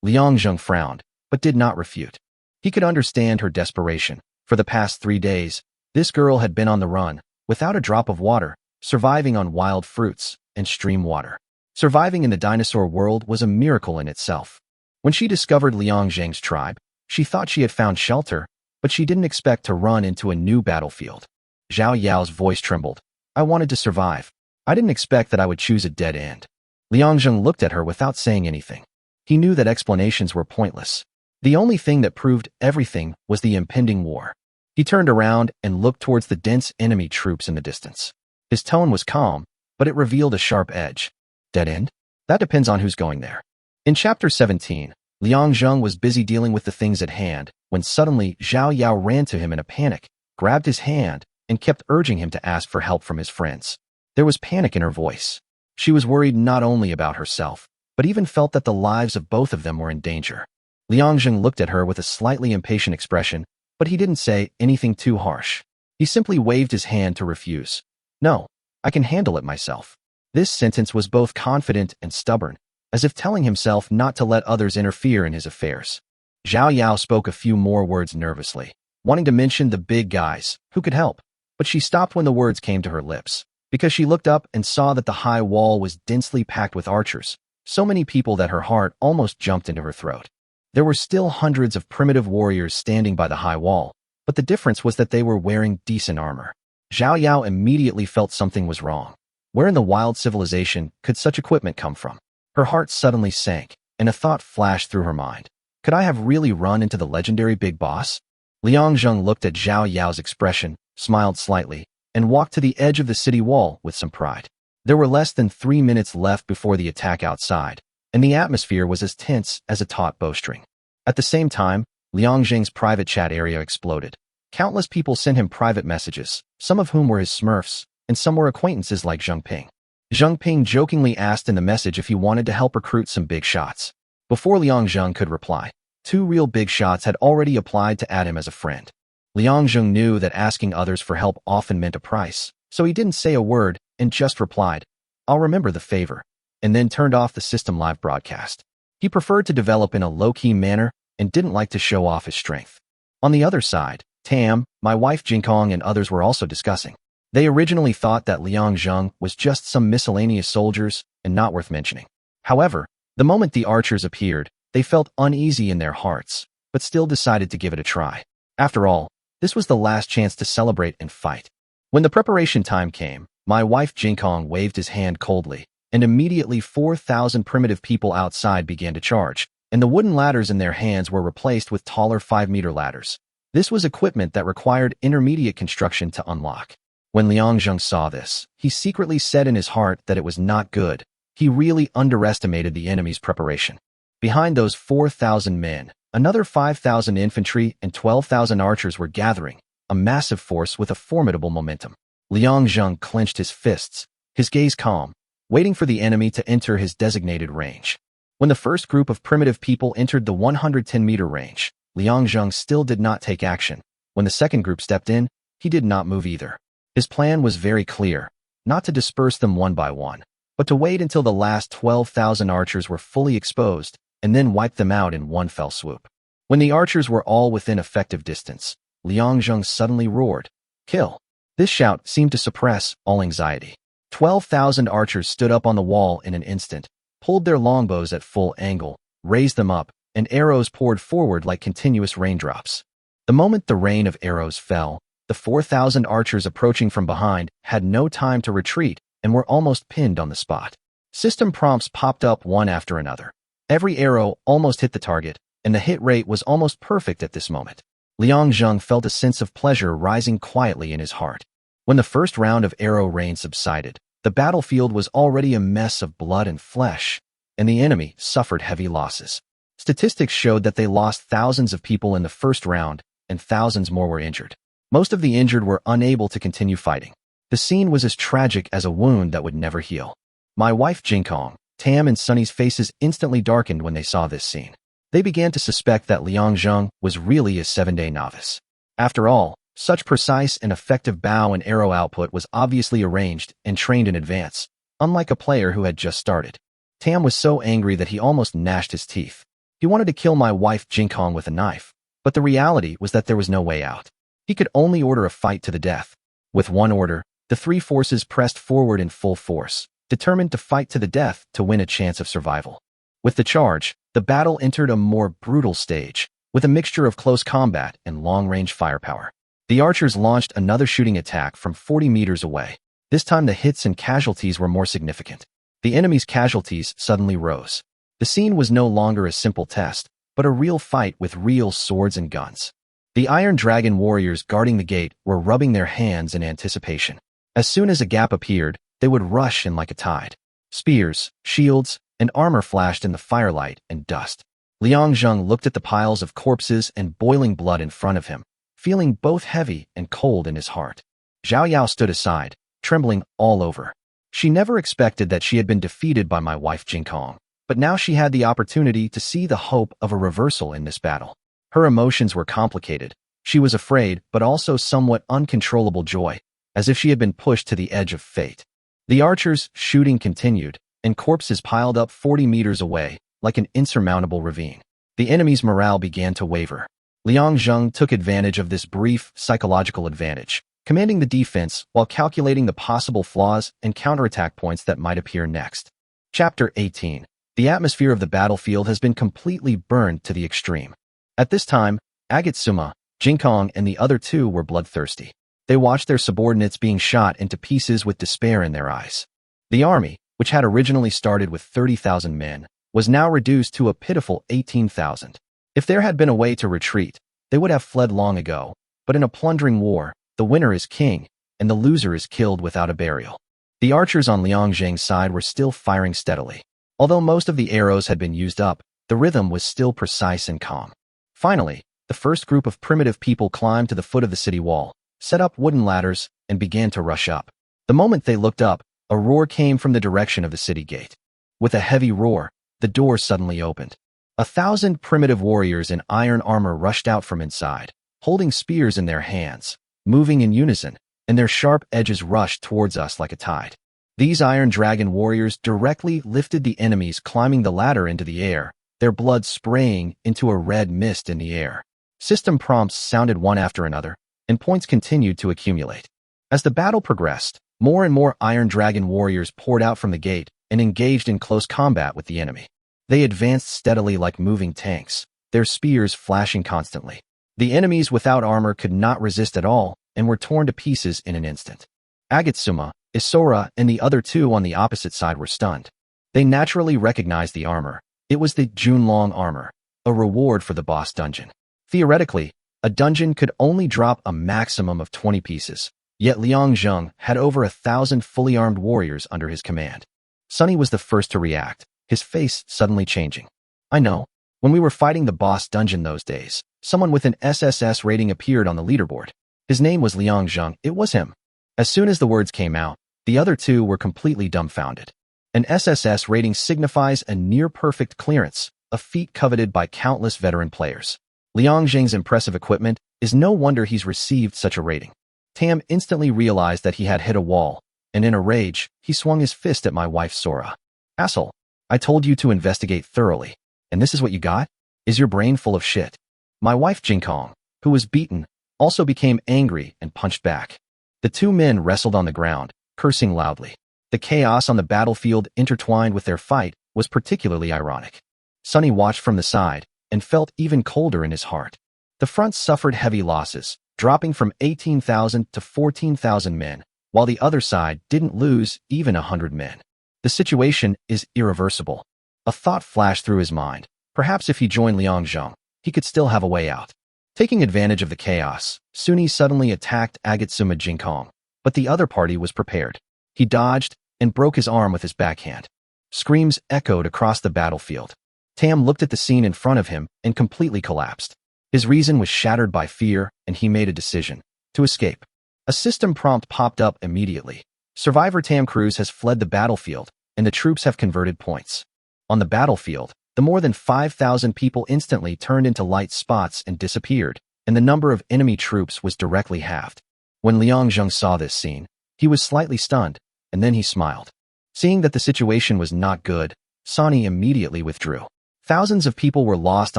Liang Zheng frowned, but did not refute. He could understand her desperation. For the past 3 days, this girl had been on the run, without a drop of water, surviving on wild fruits and stream water. Surviving in the dinosaur world was a miracle in itself. When she discovered Liang Zheng's tribe, she thought she had found shelter, but she didn't expect to run into a new battlefield. Zhao Yao's voice trembled. I wanted to survive. I didn't expect that I would choose a dead end. Liang Zheng looked at her without saying anything. He knew that explanations were pointless. The only thing that proved everything was the impending war. He turned around and looked towards the dense enemy troops in the distance. His tone was calm, but it revealed a sharp edge. Dead end? That depends on who's going there. In Chapter 17, Liang Zheng was busy dealing with the things at hand, when suddenly Zhao Yao ran to him in a panic, grabbed his hand, and kept urging him to ask for help from his friends. There was panic in her voice. She was worried not only about herself, but even felt that the lives of both of them were in danger. Liang Zheng looked at her with a slightly impatient expression, but he didn't say anything too harsh. He simply waved his hand to refuse. No, I can handle it myself. This sentence was both confident and stubborn, as if telling himself not to let others interfere in his affairs. Zhao Yao spoke a few more words nervously, wanting to mention the big guys who could help, but she stopped when the words came to her lips, because she looked up and saw that the high wall was densely packed with archers, so many people that her heart almost jumped into her throat. There were still hundreds of primitive warriors standing by the high wall, but the difference was that they were wearing decent armor. Zhao Yao immediately felt something was wrong. Where in the wild civilization could such equipment come from? Her heart suddenly sank, and a thought flashed through her mind. Could I have really run into the legendary big boss? Liang Zheng looked at Zhao Yao's expression, smiled slightly, and walked to the edge of the city wall with some pride. There were less than 3 minutes left before the attack outside, and the atmosphere was as tense as a taut bowstring. At the same time, Liang Zheng's private chat area exploded. Countless people sent him private messages, some of whom were his smurfs, and some were acquaintances like Zheng Ping. Zheng Ping jokingly asked in the message if he wanted to help recruit some big shots. Before Liang Zheng could reply, 2 real big shots had already applied to add him as a friend. Liang Zheng knew that asking others for help often meant a price, so he didn't say a word and just replied, "I'll remember the favor," and then turned off the system live broadcast. He preferred to develop in a low-key manner and didn't like to show off his strength. On the other side, Tam, my wife Jinkong, and others were also discussing. They originally thought that Liang Zheng was just some miscellaneous soldiers and not worth mentioning. However, the moment the archers appeared, they felt uneasy in their hearts, but still decided to give it a try. After all, this was the last chance to celebrate and fight. When the preparation time came, my wife Jinkong waved his hand coldly, and immediately 4,000 primitive people outside began to charge, and the wooden ladders in their hands were replaced with taller 5-meter ladders. This was equipment that required intermediate construction to unlock. When Liang Zheng saw this, he secretly said in his heart that it was not good. He really underestimated the enemy's preparation. Behind those 4,000 men, another 5,000 infantry and 12,000 archers were gathering, a massive force with a formidable momentum. Liang Zheng clenched his fists, his gaze calm, waiting for the enemy to enter his designated range. When the first group of primitive people entered the 110-meter range, Liang Zheng still did not take action. When the second group stepped in, he did not move either. His plan was very clear, not to disperse them one by one, but to wait until the last 12,000 archers were fully exposed and then wipe them out in one fell swoop. When the archers were all within effective distance, Liang Zheng suddenly roared, "Kill!" This shout seemed to suppress all anxiety. 12,000 archers stood up on the wall in an instant, pulled their longbows at full angle, raised them up, and arrows poured forward like continuous raindrops. The moment the rain of arrows fell, the 4,000 archers approaching from behind had no time to retreat and were almost pinned on the spot. System prompts popped up one after another. Every arrow almost hit the target, and the hit rate was almost perfect at this moment. Liang Zheng felt a sense of pleasure rising quietly in his heart. When the first round of arrow rain subsided, the battlefield was already a mess of blood and flesh, and the enemy suffered heavy losses. Statistics showed that they lost thousands of people in the first round, and thousands more were injured. Most of the injured were unable to continue fighting. The scene was as tragic as a wound that would never heal. My wife Jinkong, Tam, and Sunny's faces instantly darkened when they saw this scene. They began to suspect that Liang Zheng was really a 7-day novice. After all, such precise and effective bow and arrow output was obviously arranged and trained in advance, unlike a player who had just started. Tam was so angry that he almost gnashed his teeth. He wanted to kill my wife Jinkong with a knife, but the reality was that there was no way out. He could only order a fight to the death. With one order, the three forces pressed forward in full force, determined to fight to the death to win a chance of survival. With the charge, the battle entered a more brutal stage, with a mixture of close combat and long-range firepower. The archers launched another shooting attack from 40 meters away. This time the hits and casualties were more significant. The enemy's casualties suddenly rose. The scene was no longer a simple test, but a real fight with real swords and guns. The Iron Dragon warriors guarding the gate were rubbing their hands in anticipation. As soon as a gap appeared, they would rush in like a tide. Spears, shields, and armor flashed in the firelight and dust. Liang Zheng looked at the piles of corpses and boiling blood in front of him, feeling both heavy and cold in his heart. Zhao Yao stood aside, trembling all over. She never expected that she had been defeated by my wife Jinkong, but now she had the opportunity to see the hope of a reversal in this battle. Her emotions were complicated. She was afraid, but also somewhat uncontrollable joy, as if she had been pushed to the edge of fate. The archers' shooting continued, and corpses piled up 40 meters away, like an insurmountable ravine. The enemy's morale began to waver. Liang Zheng took advantage of this brief psychological advantage, commanding the defense while calculating the possible flaws and counterattack points that might appear next. Chapter 18. The atmosphere of the battlefield has been completely burned to the extreme. At this time, Agatsuma, Jinkong, and the other two were bloodthirsty. They watched their subordinates being shot into pieces with despair in their eyes. The army, which had originally started with 30,000 men, was now reduced to a pitiful 18,000. If there had been a way to retreat, they would have fled long ago, but in a plundering war, the winner is king, and the loser is killed without a burial. The archers on Liang Zheng's side were still firing steadily. Although most of the arrows had been used up, the rhythm was still precise and calm. Finally, the first group of primitive people climbed to the foot of the city wall, set up wooden ladders, and began to rush up. The moment they looked up, a roar came from the direction of the city gate. With a heavy roar, the door suddenly opened. 1,000 primitive warriors in iron armor rushed out from inside, holding spears in their hands, moving in unison, and their sharp edges rushed towards us like a tide. These Iron Dragon warriors directly lifted the enemies climbing the ladder into the air, their blood spraying into a red mist in the air. System prompts sounded one after another, and points continued to accumulate. As the battle progressed, more and more Iron Dragon warriors poured out from the gate and engaged in close combat with the enemy. They advanced steadily like moving tanks, their spears flashing constantly. The enemies without armor could not resist at all and were torn to pieces in an instant. Agatsuma, Isora, and the other two on the opposite side were stunned. They naturally recognized the armor. It was the Junlong armor, a reward for the boss dungeon. Theoretically, a dungeon could only drop a maximum of 20 pieces, yet Liang Zheng had over 1,000 fully armed warriors under his command. Sunny was the first to react, his face suddenly changing. I know. When we were fighting the boss dungeon those days, someone with an SSS rating appeared on the leaderboard. His name was Liang Zheng. It was him. As soon as the words came out, the other two were completely dumbfounded. An SSS rating signifies a near-perfect clearance, a feat coveted by countless veteran players. Liang Zheng's impressive equipment is no wonder he's received such a rating. Tam instantly realized that he had hit a wall, and in a rage, he swung his fist at my wife Sora. Asshole, I told you to investigate thoroughly, and this is what you got? Is your brain full of shit? My wife Jinkong, who was beaten, also became angry and punched back. The two men wrestled on the ground, cursing loudly. The chaos on the battlefield intertwined with their fight was particularly ironic. Sunny watched from the side and felt even colder in his heart. The front suffered heavy losses, dropping from 18,000 to 14,000 men, while the other side didn't lose even 100 men. The situation is irreversible. A thought flashed through his mind. Perhaps if he joined Liang Zheng, he could still have a way out. Taking advantage of the chaos, Sunny suddenly attacked Agatsuma Jinkong, but the other party was prepared. He dodged and broke his arm with his backhand. Screams echoed across the battlefield. Tam looked at the scene in front of him and completely collapsed. His reason was shattered by fear, and he made a decision to escape. A system prompt popped up immediately. Survivor Tam Cruise has fled the battlefield, and the troops have converted points. On the battlefield, the more than 5,000 people instantly turned into light spots and disappeared, and the number of enemy troops was directly halved. When Liang Zheng saw this scene, he was slightly stunned, and then he smiled. Seeing that the situation was not good, Sunny immediately withdrew. Thousands of people were lost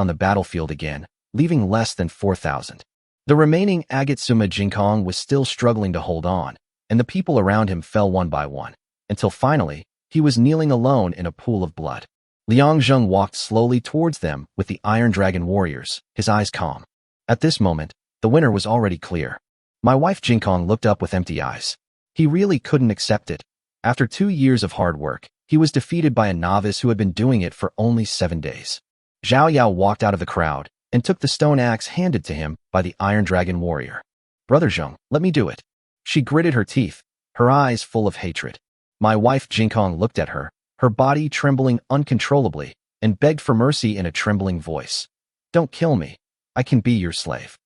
on the battlefield again, leaving less than 4,000. The remaining Agatsuma Jinkong was still struggling to hold on, and the people around him fell one by one, until finally, he was kneeling alone in a pool of blood. Liang Zheng walked slowly towards them with the Iron Dragon warriors, his eyes calm. At this moment, the winner was already clear. My wife Jinkong looked up with empty eyes. He really couldn't accept it. After 2 years of hard work, he was defeated by a novice who had been doing it for only 7 days. Zhao Yao walked out of the crowd and took the stone axe handed to him by the Iron Dragon warrior. Brother Zheng, let me do it. She gritted her teeth, her eyes full of hatred. My wife Jinkong looked at her, her body trembling uncontrollably, and begged for mercy in a trembling voice. Don't kill me. I can be your slave.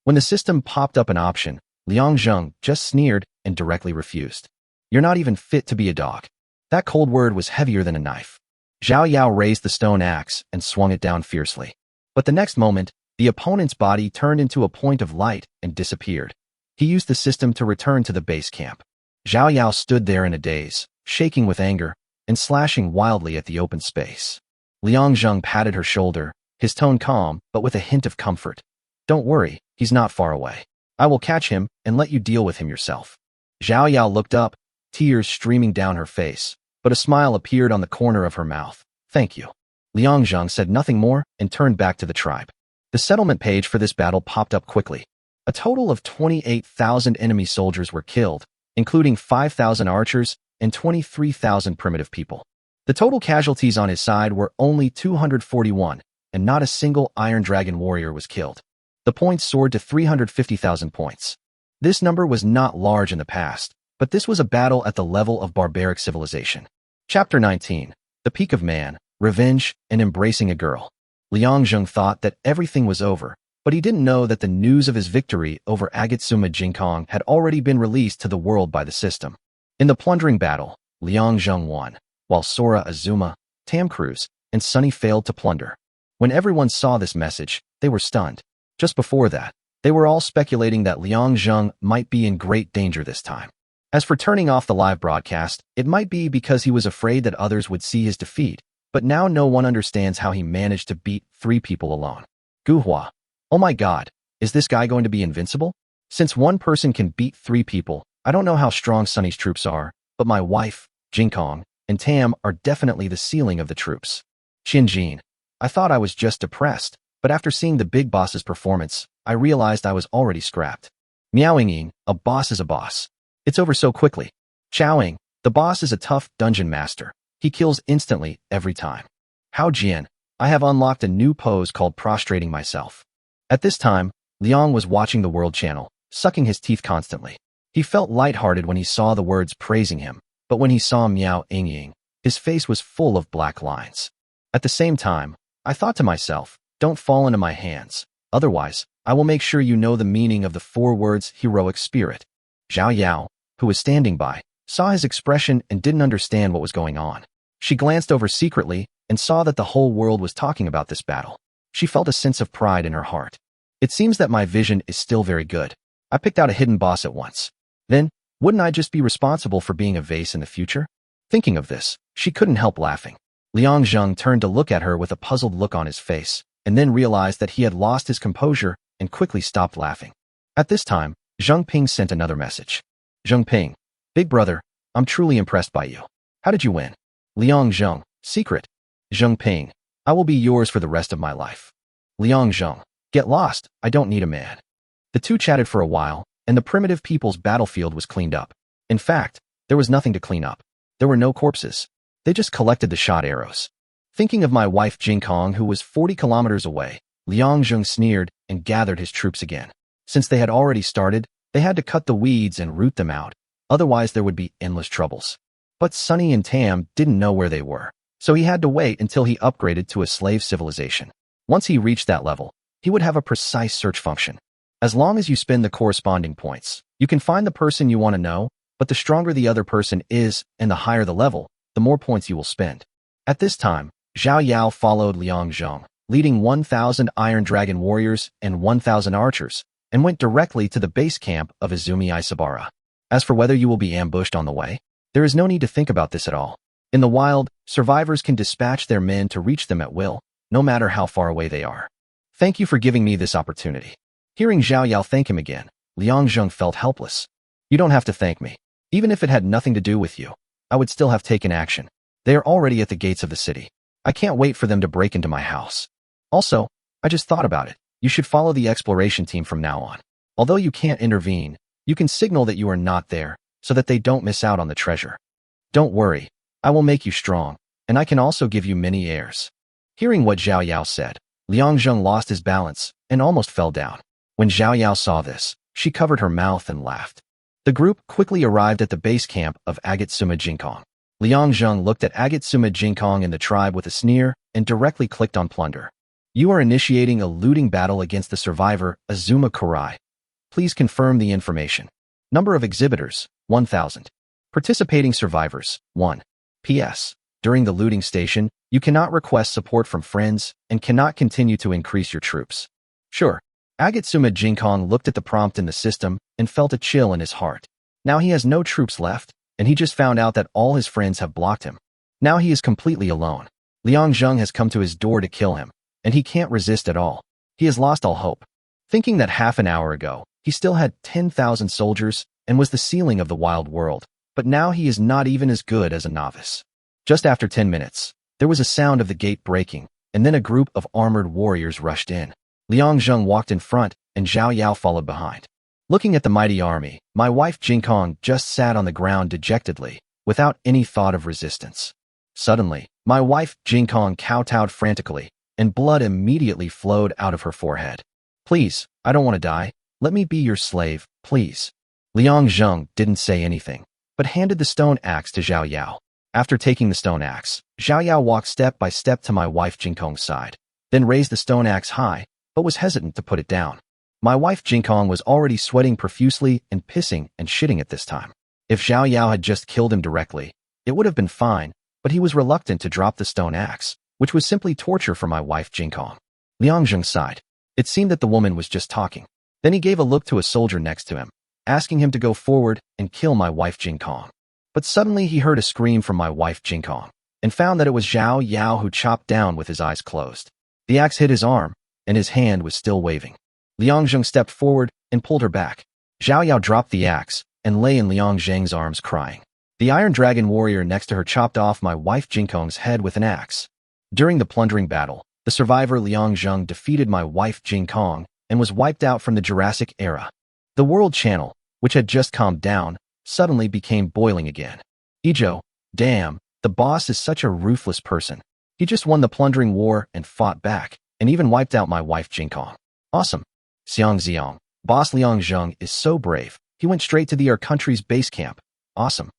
When the system popped up an option, Liang Zheng just sneered and directly refused. You're not even fit to be a dog. That cold word was heavier than a knife. Zhao Yao raised the stone axe and swung it down fiercely. But the next moment, the opponent's body turned into a point of light and disappeared. He used the system to return to the base camp. Zhao Yao stood there in a daze, shaking with anger, and slashing wildly at the open space. Liang Zheng patted her shoulder, his tone calm but with a hint of comfort. Don't worry, he's not far away. I will catch him and let you deal with him yourself. Zhao Yao looked up, tears streaming down her face, but a smile appeared on the corner of her mouth. Thank you. Liang Zhang said nothing more and turned back to the tribe. The settlement page for this battle popped up quickly. A total of 28,000 enemy soldiers were killed, including 5,000 archers and 23,000 primitive people. The total casualties on his side were only 241, and not a single Iron Dragon warrior was killed. The points soared to 350,000 points. This number was not large in the past, but this was a battle at the level of barbaric civilization. Chapter 19. The Peak of Man, Revenge, and Embracing a Girl. Liang Zheng thought that everything was over, but he didn't know that the news of his victory over Agatsuma Jinkong had already been released to the world by the system. In the plundering battle, Liang Zheng won, while Sora Azuma, Tames, and Sunny failed to plunder. When everyone saw this message, they were stunned. Just before that, they were all speculating that Liang Zheng might be in great danger this time. As for turning off the live broadcast, it might be because he was afraid that others would see his defeat, but now no one understands how he managed to beat 3 people alone. Guhua. Oh my god, is this guy going to be invincible? Since one person can beat 3 people, I don't know how strong Sunny's troops are, but my wife, Jinkong, and Tam are definitely the ceiling of the troops. Xinjin. I thought I was just depressed, but after seeing the big boss's performance, I realized I was already scrapped. Miaoying, a boss is a boss. It's over so quickly. Chaoing, the boss is a tough dungeon master. He kills instantly every time. Hao Jian, I have unlocked a new pose called prostrating myself. At this time, Liang was watching the World Channel, sucking his teeth constantly. He felt lighthearted when he saw the words praising him, but when he saw Miao Ying, his face was full of black lines. At the same time, I thought to myself, don't fall into my hands, otherwise, I will make sure you know the meaning of the 4 words heroic spirit. Zhao Yao, who was standing by, saw his expression and didn't understand what was going on. She glanced over secretly and saw that the whole world was talking about this battle. She felt a sense of pride in her heart. It seems that my vision is still very good. I picked out a hidden boss at once. Then, wouldn't I just be responsible for being a vase in the future? Thinking of this, she couldn't help laughing. Liang Zheng turned to look at her with a puzzled look on his face, and then realized that he had lost his composure and quickly stopped laughing. At this time, Zheng Ping sent another message. Zheng Ping, big brother, I'm truly impressed by you. How did you win? Liang Zheng, secret. Zheng Ping, I will be yours for the rest of my life. Liang Zheng, get lost, I don't need a man. The two chatted for a while, and the primitive people's battlefield was cleaned up. In fact, there was nothing to clean up. There were no corpses. They just collected the shot arrows. Thinking of my wife Jinkong, who was 40 kilometers away, Liang Zheng sneered and gathered his troops again. Since they had already started, they had to cut the weeds and root them out, otherwise there would be endless troubles. But Sunny and Tam didn't know where they were, so he had to wait until he upgraded to a slave civilization. Once he reached that level, he would have a precise search function. As long as you spend the corresponding points, you can find the person you want to know, but the stronger the other person is and the higher the level, the more points you will spend. At this time, Zhao Yao followed Liang Zheng, leading 1,000 Iron Dragon warriors and 1,000 archers, and went directly to the base camp of Izumi Isabara. As for whether you will be ambushed on the way, there is no need to think about this at all. In the wild, survivors can dispatch their men to reach them at will, no matter how far away they are. Thank you for giving me this opportunity. Hearing Zhao Yao thank him again, Liang Zheng felt helpless. You don't have to thank me. Even if it had nothing to do with you, I would still have taken action. They are already at the gates of the city. I can't wait for them to break into my house. Also, I just thought about it. You should follow the exploration team from now on. Although you can't intervene, you can signal that you are not there, so that they don't miss out on the treasure. Don't worry, I will make you strong, and I can also give you many heirs. Hearing what Zhao Yao said, Liang Zheng lost his balance and almost fell down. When Zhao Yao saw this, she covered her mouth and laughed. The group quickly arrived at the base camp of Agatsuma Jinkong. Liang Zheng looked at Agatsuma Jinkong and the tribe with a sneer and directly clicked on plunder. You are initiating a looting battle against the survivor, Azuma Kurai. Please confirm the information. Number of exhibitors, 1,000. Participating survivors, 1. P.S. During the looting station, you cannot request support from friends and cannot continue to increase your troops. Sure. Agatsuma Jinkong looked at the prompt in the system and felt a chill in his heart. Now he has no troops left, and he just found out that all his friends have blocked him. Now he is completely alone. Liang Zheng has come to his door to kill him, and he can't resist at all. He has lost all hope. Thinking that half an hour ago, he still had 10,000 soldiers and was the ceiling of the wild world, but now he is not even as good as a novice. Just after 10 minutes, There was a sound of the gate breaking, and then a group of armored warriors rushed in. Liang Zheng walked in front, and Zhao Yao followed behind. Looking at the mighty army, my wife Jinkong just sat on the ground dejectedly, without any thought of resistance. Suddenly, my wife Jinkong kowtowed frantically, and blood immediately flowed out of her forehead. Please, I don't want to die. Let me be your slave, please. Liang Zheng didn't say anything, but handed the stone axe to Zhao Yao. After taking the stone axe, Zhao Yao walked step by step to my wife Jinkong's side, then raised the stone axe high, but was hesitant to put it down. My wife Jinkong was already sweating profusely and pissing and shitting at this time. If Zhao Yao had just killed him directly, it would have been fine, but he was reluctant to drop the stone axe, which was simply torture for my wife Jinkong. Liang Zheng sighed. It seemed that the woman was just talking. Then he gave a look to a soldier next to him, asking him to go forward and kill my wife Jinkong. But suddenly he heard a scream from my wife Jinkong, and found that it was Zhao Yao who chopped down with his eyes closed. The axe hit his arm, and his hand was still waving. Liang Zheng stepped forward and pulled her back. Zhao Yao dropped the axe and lay in Liang Zheng's arms crying. The Iron Dragon warrior next to her chopped off my wife Jinkong's head with an axe. During the plundering battle, the survivor Liang Zheng defeated my wife Jinkong and was wiped out from the Jurassic era. The World Channel, which had just calmed down, suddenly became boiling again. Ijo, damn, the boss is such a ruthless person. He just won the plundering war and fought back, and even wiped out my wife Jinkong. Awesome. Xiang Xiang, boss Liang Zheng is so brave. He went straight to our country's base camp. Awesome.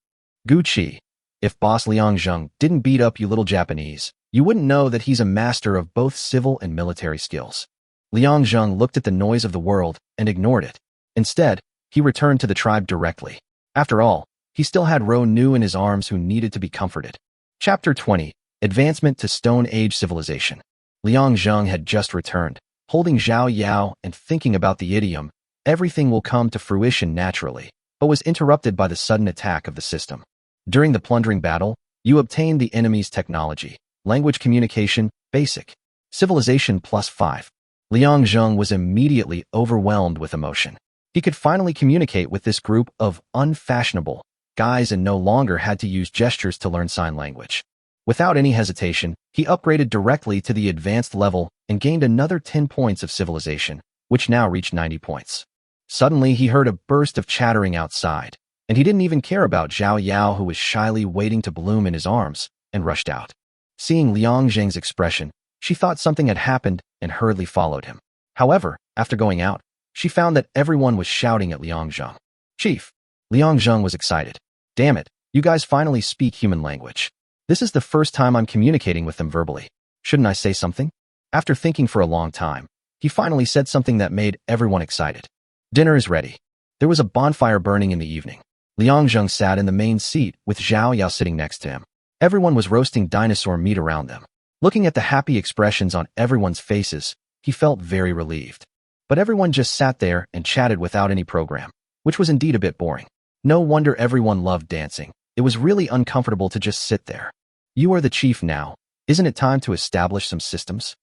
Gucci, if boss Liang Zheng didn't beat up you little Japanese, you wouldn't know that he's a master of both civil and military skills. Liang Zheng looked at the noise of the world and ignored it. Instead, he returned to the tribe directly. After all, he still had Ro Nu in his arms who needed to be comforted. Chapter 20, Advancement to Stone Age Civilization. Liang Zheng had just returned, holding Zhao Yao and thinking about the idiom, everything will come to fruition naturally, but was interrupted by the sudden attack of the system. During the plundering battle, you obtained the enemy's technology, language communication, basic, civilization +5. Liang Zheng was immediately overwhelmed with emotion. He could finally communicate with this group of unfashionable guys and no longer had to use gestures to learn sign language. Without any hesitation, he upgraded directly to the advanced level and gained another 10 points of civilization, which now reached 90 points. Suddenly, he heard a burst of chattering outside, and he didn't even care about Zhao Yao who was shyly waiting to bloom in his arms, and rushed out. Seeing Liang Zheng's expression, she thought something had happened and hurriedly followed him. However, after going out, she found that everyone was shouting at Liang Zheng. Chief! Liang Zheng was excited. Damn it, you guys finally speak human language. This is the first time I'm communicating with them verbally. Shouldn't I say something? After thinking for a long time, he finally said something that made everyone excited. Dinner is ready. There was a bonfire burning in the evening. Liang Zheng sat in the main seat with Zhao Yao sitting next to him. Everyone was roasting dinosaur meat around them. Looking at the happy expressions on everyone's faces, he felt very relieved. But everyone just sat there and chatted without any program, which was indeed a bit boring. No wonder everyone loved dancing. It was really uncomfortable to just sit there. You are the chief now. Isn't it time to establish some systems?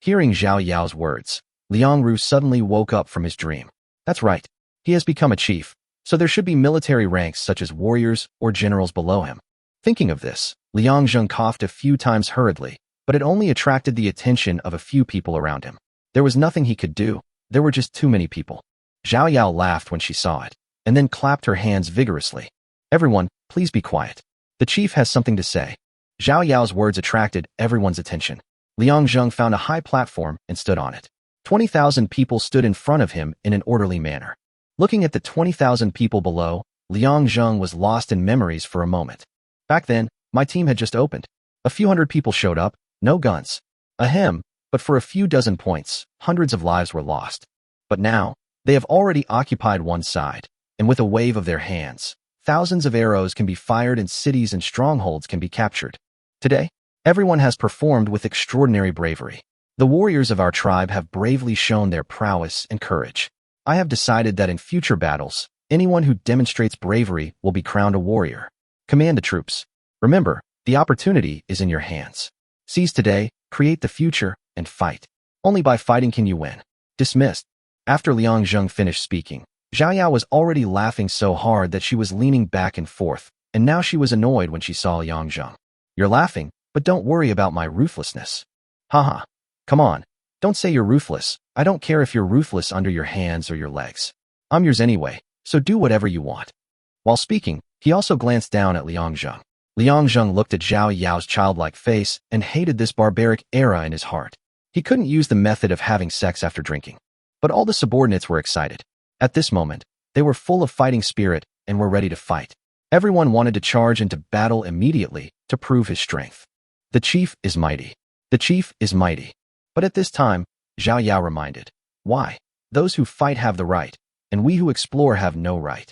Hearing Zhao Yao's words, Liang Ru suddenly woke up from his dream. That's right. He has become a chief, so there should be military ranks such as warriors or generals below him. Thinking of this, Liang Zheng coughed a few times hurriedly, but it only attracted the attention of a few people around him. There was nothing he could do. There were just too many people. Zhao Yao laughed when she saw it, and then clapped her hands vigorously. Everyone, please be quiet. The chief has something to say. Zhao Yao's words attracted everyone's attention. Liang Zheng found a high platform and stood on it. 20,000 people stood in front of him in an orderly manner. Looking at the 20,000 people below, Liang Zheng was lost in memories for a moment. Back then, my team had just opened. A few hundred people showed up, no guns. Ahem, but for a few dozen points, hundreds of lives were lost. But now, they have already occupied one side, and with a wave of their hands, thousands of arrows can be fired and cities and strongholds can be captured. Today, everyone has performed with extraordinary bravery. The warriors of our tribe have bravely shown their prowess and courage. I have decided that in future battles, anyone who demonstrates bravery will be crowned a warrior. Command the troops. Remember, the opportunity is in your hands. Seize today, create the future, and fight. Only by fighting can you win. Dismissed. After Liang Zheng finished speaking, Zhao Yao was already laughing so hard that she was leaning back and forth, and now she was annoyed when she saw Liang Zheng. You're laughing, but don't worry about my ruthlessness. Haha. Come on. Don't say you're ruthless. I don't care if you're ruthless under your hands or your legs. I'm yours anyway, so do whatever you want. While speaking, he also glanced down at Liang Zheng. Liang Zheng looked at Zhao Yao's childlike face and hated this barbaric era in his heart. He couldn't use the method of having sex after drinking. But all the subordinates were excited. At this moment, they were full of fighting spirit and were ready to fight. Everyone wanted to charge into battle immediately to prove his strength. The chief is mighty. The chief is mighty. But at this time, Zhao Yao reminded, why? Those who fight have the right, and we who explore have no right.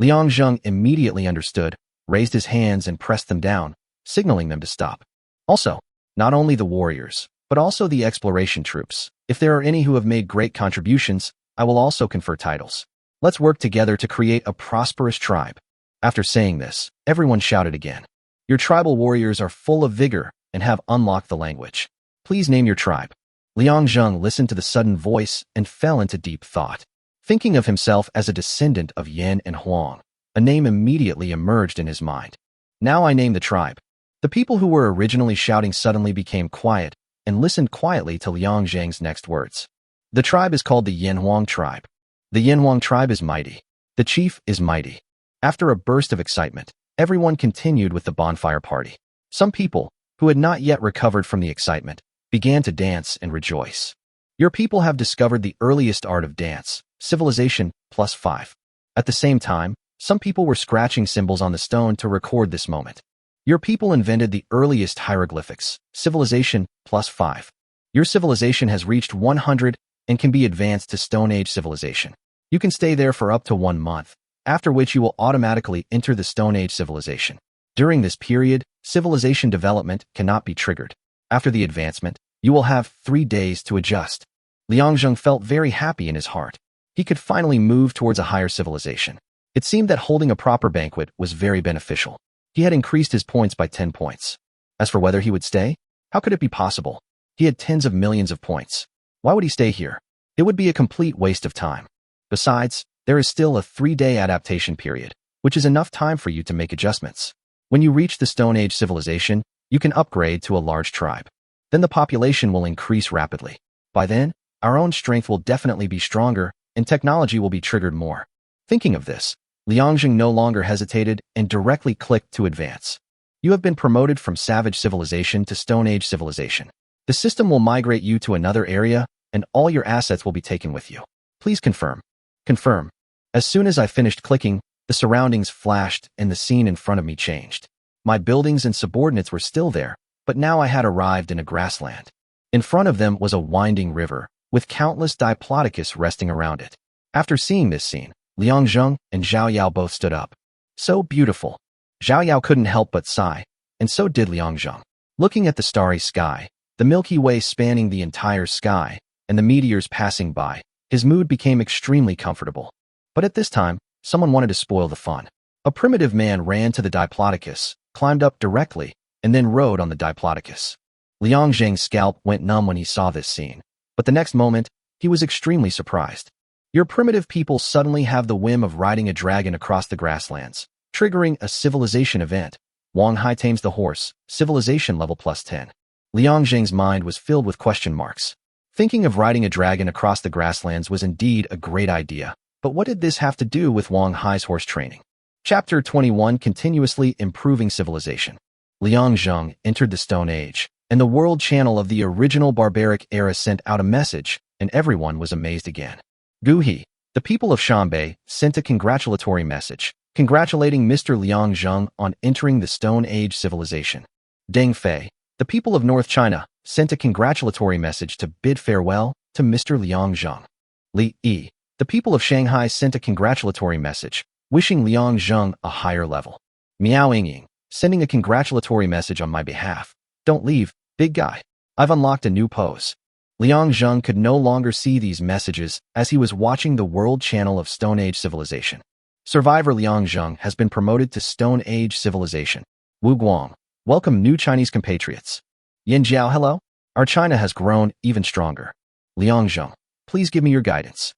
Liang Zheng immediately understood, raised his hands and pressed them down, signaling them to stop. Also, not only the warriors, but also the exploration troops. If there are any who have made great contributions, I will also confer titles. Let's work together to create a prosperous tribe. After saying this, everyone shouted again. Your tribal warriors are full of vigor and have unlocked the language. Please name your tribe. Liang Zheng listened to the sudden voice and fell into deep thought. Thinking of himself as a descendant of Yan and Huang, a name immediately emerged in his mind. Now I name the tribe. The people who were originally shouting suddenly became quiet and listened quietly to Liang Zheng's next words. The tribe is called the Yanhuang tribe. The Yanhuang tribe is mighty. The chief is mighty. After a burst of excitement, everyone continued with the bonfire party. Some people, who had not yet recovered from the excitement, began to dance and rejoice. Your people have discovered the earliest art of dance, civilization +5. At the same time, some people were scratching symbols on the stone to record this moment. Your people invented the earliest hieroglyphics, civilization +5. Your civilization has reached 100 and can be advanced to Stone Age civilization. You can stay there for up to 1 month, after which you will automatically enter the Stone Age civilization. During this period, civilization development cannot be triggered. After the advancement, you will have 3 days to adjust. Liang Zheng felt very happy in his heart. He could finally move towards a higher civilization. It seemed that holding a proper banquet was very beneficial. He had increased his points by 10 points. As for whether he would stay, how could it be possible? He had tens of millions of points. Why would he stay here? It would be a complete waste of time. Besides, there is still a 3-day adaptation period, which is enough time for you to make adjustments. When you reach the Stone Age civilization, you can upgrade to a large tribe. Then the population will increase rapidly. By then, our own strength will definitely be stronger and technology will be triggered more. Thinking of this, Liang Zheng no longer hesitated and directly clicked to advance. You have been promoted from Savage Civilization to Stone Age Civilization. The system will migrate you to another area and all your assets will be taken with you. Please confirm. Confirm. As soon as I finished clicking, the surroundings flashed and the scene in front of me changed. My buildings and subordinates were still there, but now I had arrived in a grassland. In front of them was a winding river, with countless diplodocus resting around it. After seeing this scene, Liang Zheng and Zhao Yao both stood up. So beautiful. Zhao Yao couldn't help but sigh, and so did Liang Zheng. Looking at the starry sky, the Milky Way spanning the entire sky, and the meteors passing by, his mood became extremely comfortable. But at this time, someone wanted to spoil the fun. A primitive man ran to the diplodocus, climbed up directly, and then rode on the diplodocus. Liang Zheng's scalp went numb when he saw this scene, but the next moment, he was extremely surprised. Your primitive people suddenly have the whim of riding a dragon across the grasslands, triggering a civilization event. Wang Hai tames the horse, civilization level +10. Liang Zheng's mind was filled with question marks. Thinking of riding a dragon across the grasslands was indeed a great idea, but what did this have to do with Wang Hai's horse training? Chapter 21 Continuously Improving Civilization. Liang Zheng entered the Stone Age, and the world channel of the original barbaric era sent out a message, and everyone was amazed again. Guhi, the people of Shanbei, sent a congratulatory message, congratulating Mr. Liang Zheng on entering the Stone Age civilization. Deng Fei, the people of North China, sent a congratulatory message to bid farewell to Mr. Liang Zheng. Li Yi, the people of Shanghai, sent a congratulatory message, wishing Liang Zheng a higher level. Miao Yingying, sending a congratulatory message on my behalf. Don't leave, big guy. I've unlocked a new pose. Liang Zheng could no longer see these messages as he was watching the world channel of Stone Age civilization. Survivor Liang Zheng has been promoted to Stone Age civilization. Wu Guang, welcome new Chinese compatriots. Yin Jiao, hello. Our China has grown even stronger. Liang Zheng, please give me your guidance.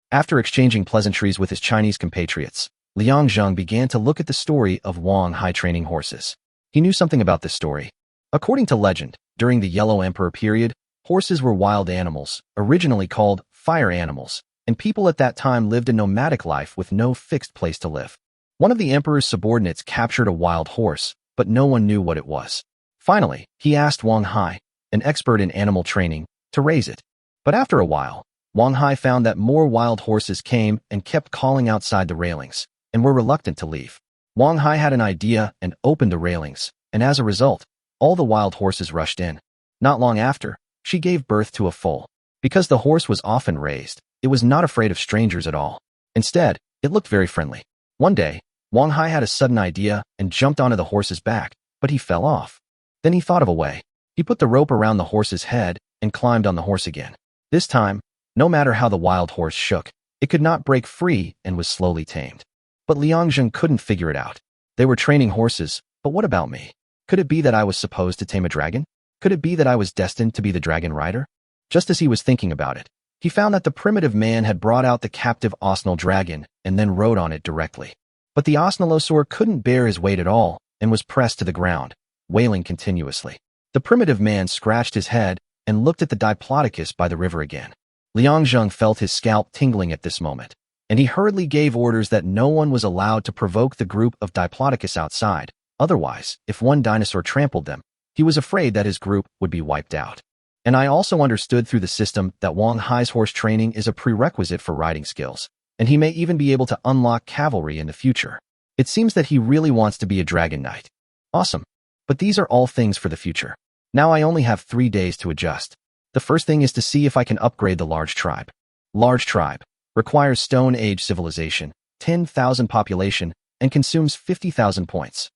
After exchanging pleasantries with his Chinese compatriots, Liang Zheng began to look at the story of Wang Hai training horses. He knew something about this story. According to legend, during the Yellow Emperor period, horses were wild animals, originally called fire animals, and people at that time lived a nomadic life with no fixed place to live. One of the emperor's subordinates captured a wild horse, but no one knew what it was. Finally, he asked Wang Hai, an expert in animal training, to raise it. But after a while, Wang Hai found that more wild horses came and kept calling outside the railings, and were reluctant to leave. Wang Hai had an idea and opened the railings, and as a result, all the wild horses rushed in. Not long after, she gave birth to a foal. Because the horse was often raised, it was not afraid of strangers at all. Instead, it looked very friendly. One day, Wang Hai had a sudden idea and jumped onto the horse's back, but he fell off. Then he thought of a way. He put the rope around the horse's head and climbed on the horse again. This time, no matter how the wild horse shook, it could not break free and was slowly tamed. But Liang Zheng couldn't figure it out. They were training horses, but what about me? Could it be that I was supposed to tame a dragon? Could it be that I was destined to be the dragon rider? Just as he was thinking about it, he found that the primitive man had brought out the captive Osnal dragon and then rode on it directly. But the Osnalosaur couldn't bear his weight at all and was pressed to the ground, wailing continuously. The primitive man scratched his head and looked at the Diplodocus by the river again. Liang Zheng felt his scalp tingling at this moment, and he hurriedly gave orders that no one was allowed to provoke the group of Diplodocus outside. Otherwise, if one dinosaur trampled them, he was afraid that his group would be wiped out. And I also understood through the system that Wang Hai's horse training is a prerequisite for riding skills, and he may even be able to unlock cavalry in the future. It seems that he really wants to be a dragon knight. Awesome. But these are all things for the future. Now I only have 3 days to adjust. The first thing is to see if I can upgrade the large tribe. Large tribe requires Stone Age civilization, 10,000 population, and consumes 50,000 points.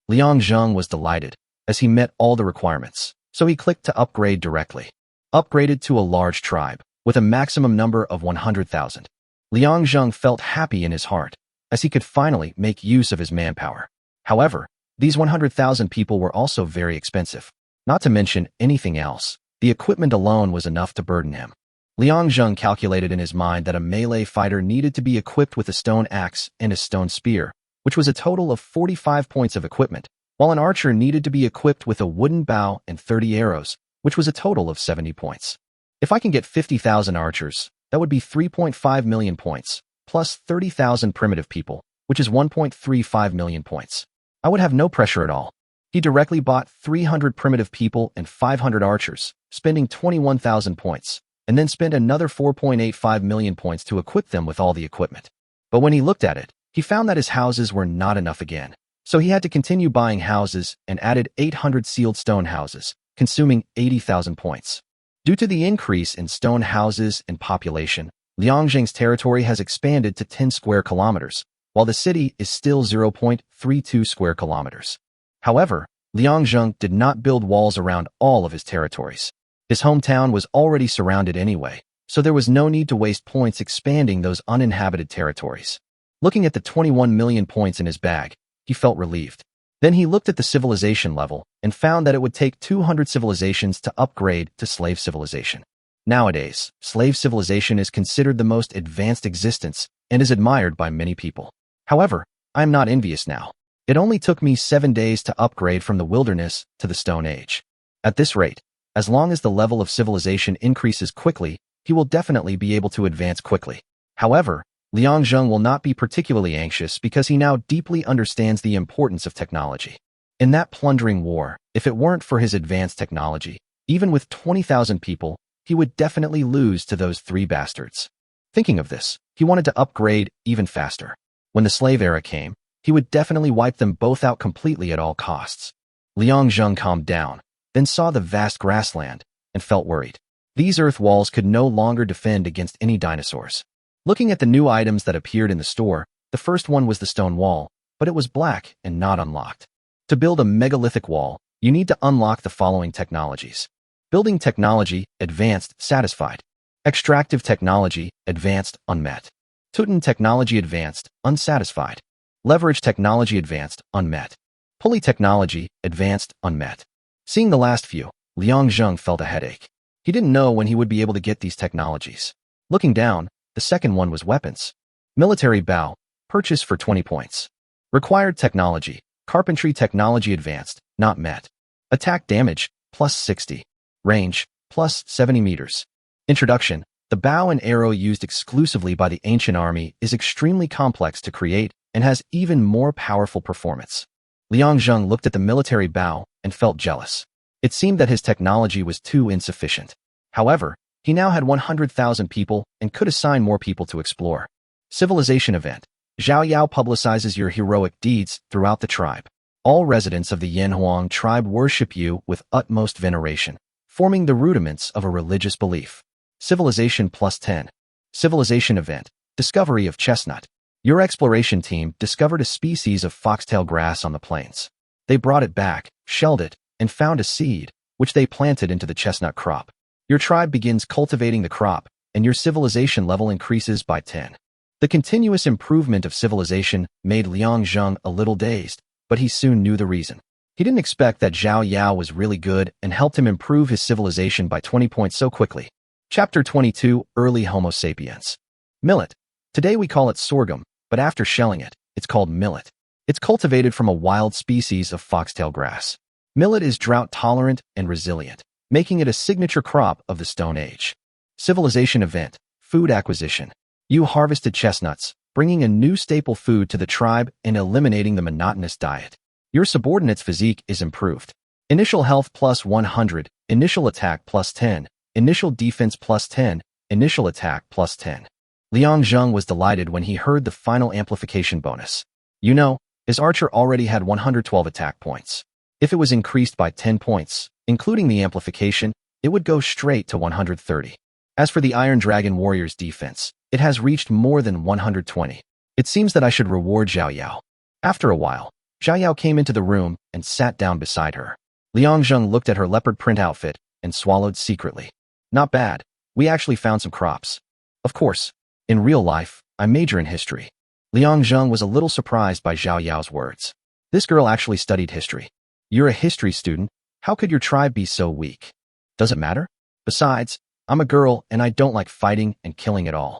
Liang Zheng was delighted, as he met all the requirements, so he clicked to upgrade directly. Upgraded to a large tribe, with a maximum number of 100,000. Liang Zheng felt happy in his heart, as he could finally make use of his manpower. However, these 100,000 people were also very expensive. Not to mention anything else, the equipment alone was enough to burden him. Liang Zheng calculated in his mind that a melee fighter needed to be equipped with a stone axe and a stone spear, which was a total of 45 points of equipment, while an archer needed to be equipped with a wooden bow and 30 arrows, which was a total of 70 points. If I can get 50,000 archers, that would be 3.5 million points, plus 30,000 primitive people, which is 1.35 million points. I would have no pressure at all. He directly bought 300 primitive people and 500 archers, spending 21,000 points, and then spent another 4.85 million points to equip them with all the equipment. But when he looked at it, he found that his houses were not enough again. So he had to continue buying houses and added 800 sealed stone houses, consuming 80,000 points. Due to the increase in stone houses and population, Liangzheng's territory has expanded to 10 square kilometers, while the city is still 0.32 square kilometers. However, Liangzheng did not build walls around all of his territories. His hometown was already surrounded anyway, so there was no need to waste points expanding those uninhabited territories. Looking at the 21 million points in his bag, he felt relieved. Then he looked at the civilization level and found that it would take 200 civilizations to upgrade to slave civilization. Nowadays, slave civilization is considered the most advanced existence and is admired by many people. However, I am not envious now. It only took me 7 days to upgrade from the wilderness to the Stone Age. At this rate, as long as the level of civilization increases quickly, he will definitely be able to advance quickly. However, Liangzheng will not be particularly anxious because he now deeply understands the importance of technology. In that plundering war, if it weren't for his advanced technology, even with 20,000 people, he would definitely lose to those 3 bastards. Thinking of this, he wanted to upgrade even faster. When the slave era came, he would definitely wipe them both out completely at all costs. Liangzheng calmed down, then saw the vast grassland, and felt worried. These earth walls could no longer defend against any dinosaurs. Looking at the new items that appeared in the store, the first one was the stone wall, but it was black and not unlocked. To build a megalithic wall, you need to unlock the following technologies. Building technology, advanced, satisfied. Extractive technology, advanced, unmet. Tutan technology, advanced, unsatisfied. Leverage technology, advanced, unmet. Pulley technology, advanced, unmet. Seeing the last few, Liangzheng felt a headache. He didn't know when he would be able to get these technologies. Looking down, the second one was weapons. Military bow, purchase for 20 points. Required technology, carpentry technology, advanced, not met. Attack damage, plus 60. Range, plus 70 meters. Introduction. The bow and arrow used exclusively by the ancient army is extremely complex to create and has even more powerful performance. Liang Zheng looked at the military bow and felt jealous. It seemed that his technology was too insufficient. However, he now had 100,000 people and could assign more people to explore. Civilization event. Zhao Yao publicizes your heroic deeds throughout the tribe. All residents of the Yanhuang tribe worship you with utmost veneration, forming the rudiments of a religious belief. Civilization plus 10. Civilization event. Discovery of chestnut. Your exploration team discovered a species of foxtail grass on the plains. They brought it back, shelled it, and found a seed, which they planted into the chestnut crop. Your tribe begins cultivating the crop, and your civilization level increases by 10. The continuous improvement of civilization made Liang Zheng a little dazed, but he soon knew the reason. He didn't expect that Zhao Yao was really good and helped him improve his civilization by 20 points so quickly. Chapter 22, Early Homo sapiens. Millet. Today we call it sorghum, but after shelling it, it's called millet. It's cultivated from a wild species of foxtail grass. Millet is drought-tolerant and resilient, making it a signature crop of the Stone Age. Civilization event. Food acquisition. You harvested chestnuts, bringing a new staple food to the tribe and eliminating the monotonous diet. Your subordinate's physique is improved. Initial health plus 100, initial attack plus 10, initial defense plus 10, initial attack plus 10. Liang Zheng was delighted when he heard the final amplification bonus. You know, his archer already had 112 attack points. If it was increased by 10 points, including the amplification, it would go straight to 130. As for the Iron Dragon Warrior's defense, it has reached more than 120. It seems that I should reward Zhao Yao. After a while, Zhao Yao came into the room and sat down beside her. Liang Zheng looked at her leopard print outfit and swallowed secretly. Not bad. We actually found some crops. Of course, in real life, I major in history. Liang Zheng was a little surprised by Zhao Yao's words. This girl actually studied history. You're a history student. How could your tribe be so weak? Does it matter? Besides, I'm a girl and I don't like fighting and killing at all.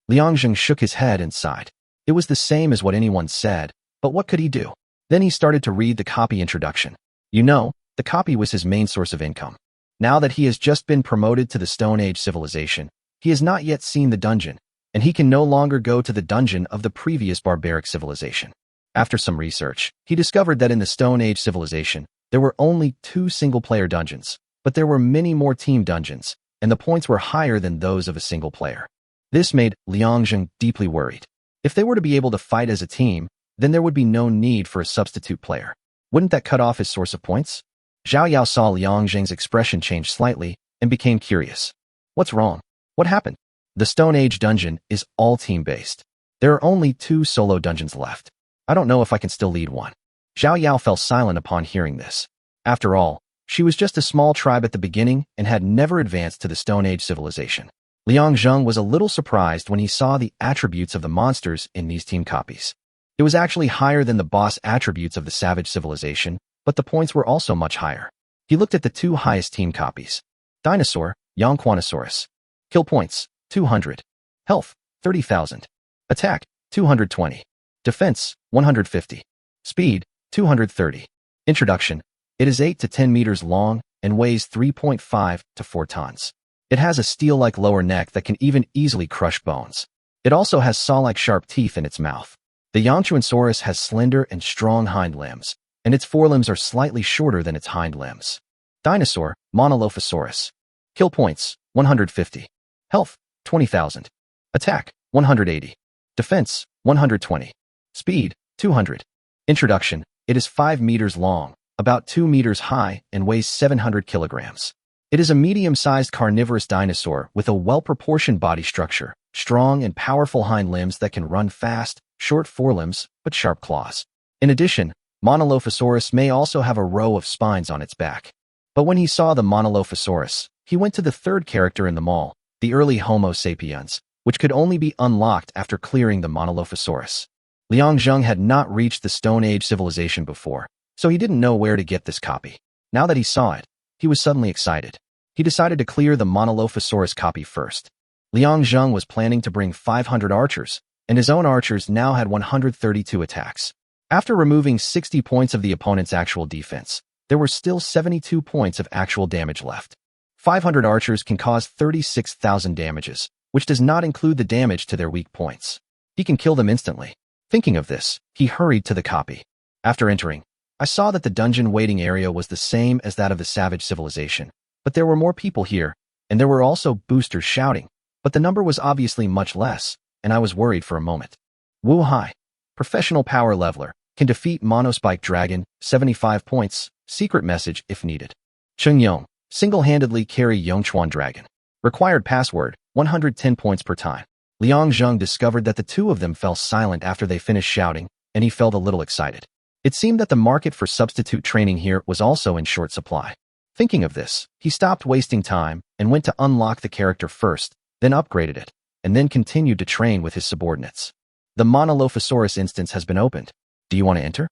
Liang Zheng shook his head and sighed. It was the same as what anyone said, but what could he do? Then he started to read the copy introduction. You know, the copy was his main source of income. Now that he has just been promoted to the Stone Age civilization, he has not yet seen the dungeon, and he can no longer go to the dungeon of the previous barbaric civilization. After some research, he discovered that in the Stone Age civilization, there were only 2 single-player dungeons, but there were many more team dungeons, and the points were higher than those of a single player. This made Liang Zheng deeply worried. If they were to be able to fight as a team, then there would be no need for a substitute player. Wouldn't that cut off his source of points? Zhao Yao saw Liang Zheng's expression change slightly and became curious. What's wrong? What happened? The Stone Age dungeon is all team-based. There are only 2 solo dungeons left. I don't know if I can still lead one. Zhao Yao fell silent upon hearing this. After all, she was just a small tribe at the beginning and had never advanced to the Stone Age civilization. Liang Zheng was a little surprised when he saw the attributes of the monsters in these team copies. It was actually higher than the boss attributes of the Savage civilization, but the points were also much higher. He looked at the 2 highest team copies. Dinosaur, Yonquanosaurus. Kill points, 200. Health, 30,000. Attack, 220. Defense, 150. Speed, 230. Introduction. It is 8 to 10 meters long and weighs 3.5 to 4 tons. It has a steel-like lower neck that can even easily crush bones. It also has saw-like sharp teeth in its mouth. The Yonquanosaurus has slender and strong hind limbs, and its forelimbs are slightly shorter than its hind limbs. Dinosaur, Monolophosaurus. Kill points, 150. Health, 20,000. Attack, 180. Defense, 120. Speed, 200. Introduction. It is 5 meters long, about 2 meters high, and weighs 700 kilograms. It is a medium-sized carnivorous dinosaur with a well-proportioned body structure, strong and powerful hind limbs that can run fast, short forelimbs, but sharp claws. In addition, Monolophosaurus may also have a row of spines on its back. But when he saw the Monolophosaurus, he went to the 3rd character in the mall, the early Homo sapiens, which could only be unlocked after clearing the Monolophosaurus. Liang Zheng had not reached the Stone Age civilization before, so he didn't know where to get this copy. Now that he saw it, he was suddenly excited. He decided to clear the Monolophosaurus copy first. Liang Zheng was planning to bring 500 archers, and his own archers now had 132 attacks. After removing 60 points of the opponent's actual defense, there were still 72 points of actual damage left. 500 archers can cause 36,000 damages, which does not include the damage to their weak points. He can kill them instantly. Thinking of this, he hurried to the copy. After entering, I saw that the dungeon waiting area was the same as that of the savage civilization, but there were more people here, and there were also boosters shouting, but the number was obviously much less, and I was worried for a moment. Wu Hai, professional power leveler, can defeat Monospike Dragon, 75 points, secret message if needed. Cheng Yong, single-handedly carry Yongchuan Dragon. Required password, 110 points per time. Liang Zheng discovered that the two of them fell silent after they finished shouting, and he felt a little excited. It seemed that the market for substitute training here was also in short supply. Thinking of this, he stopped wasting time and went to unlock the character first, then upgraded it, and then continued to train with his subordinates. The Monolophosaurus instance has been opened. Do you want to enter?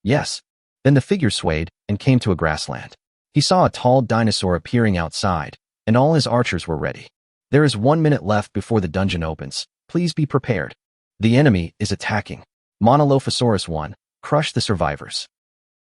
Yes. Then the figure swayed and came to a grassland. He saw a tall dinosaur appearing outside, and all his archers were ready. There is 1 minute left before the dungeon opens. Please be prepared. The enemy is attacking. Monolophosaurus 1, crush the survivors.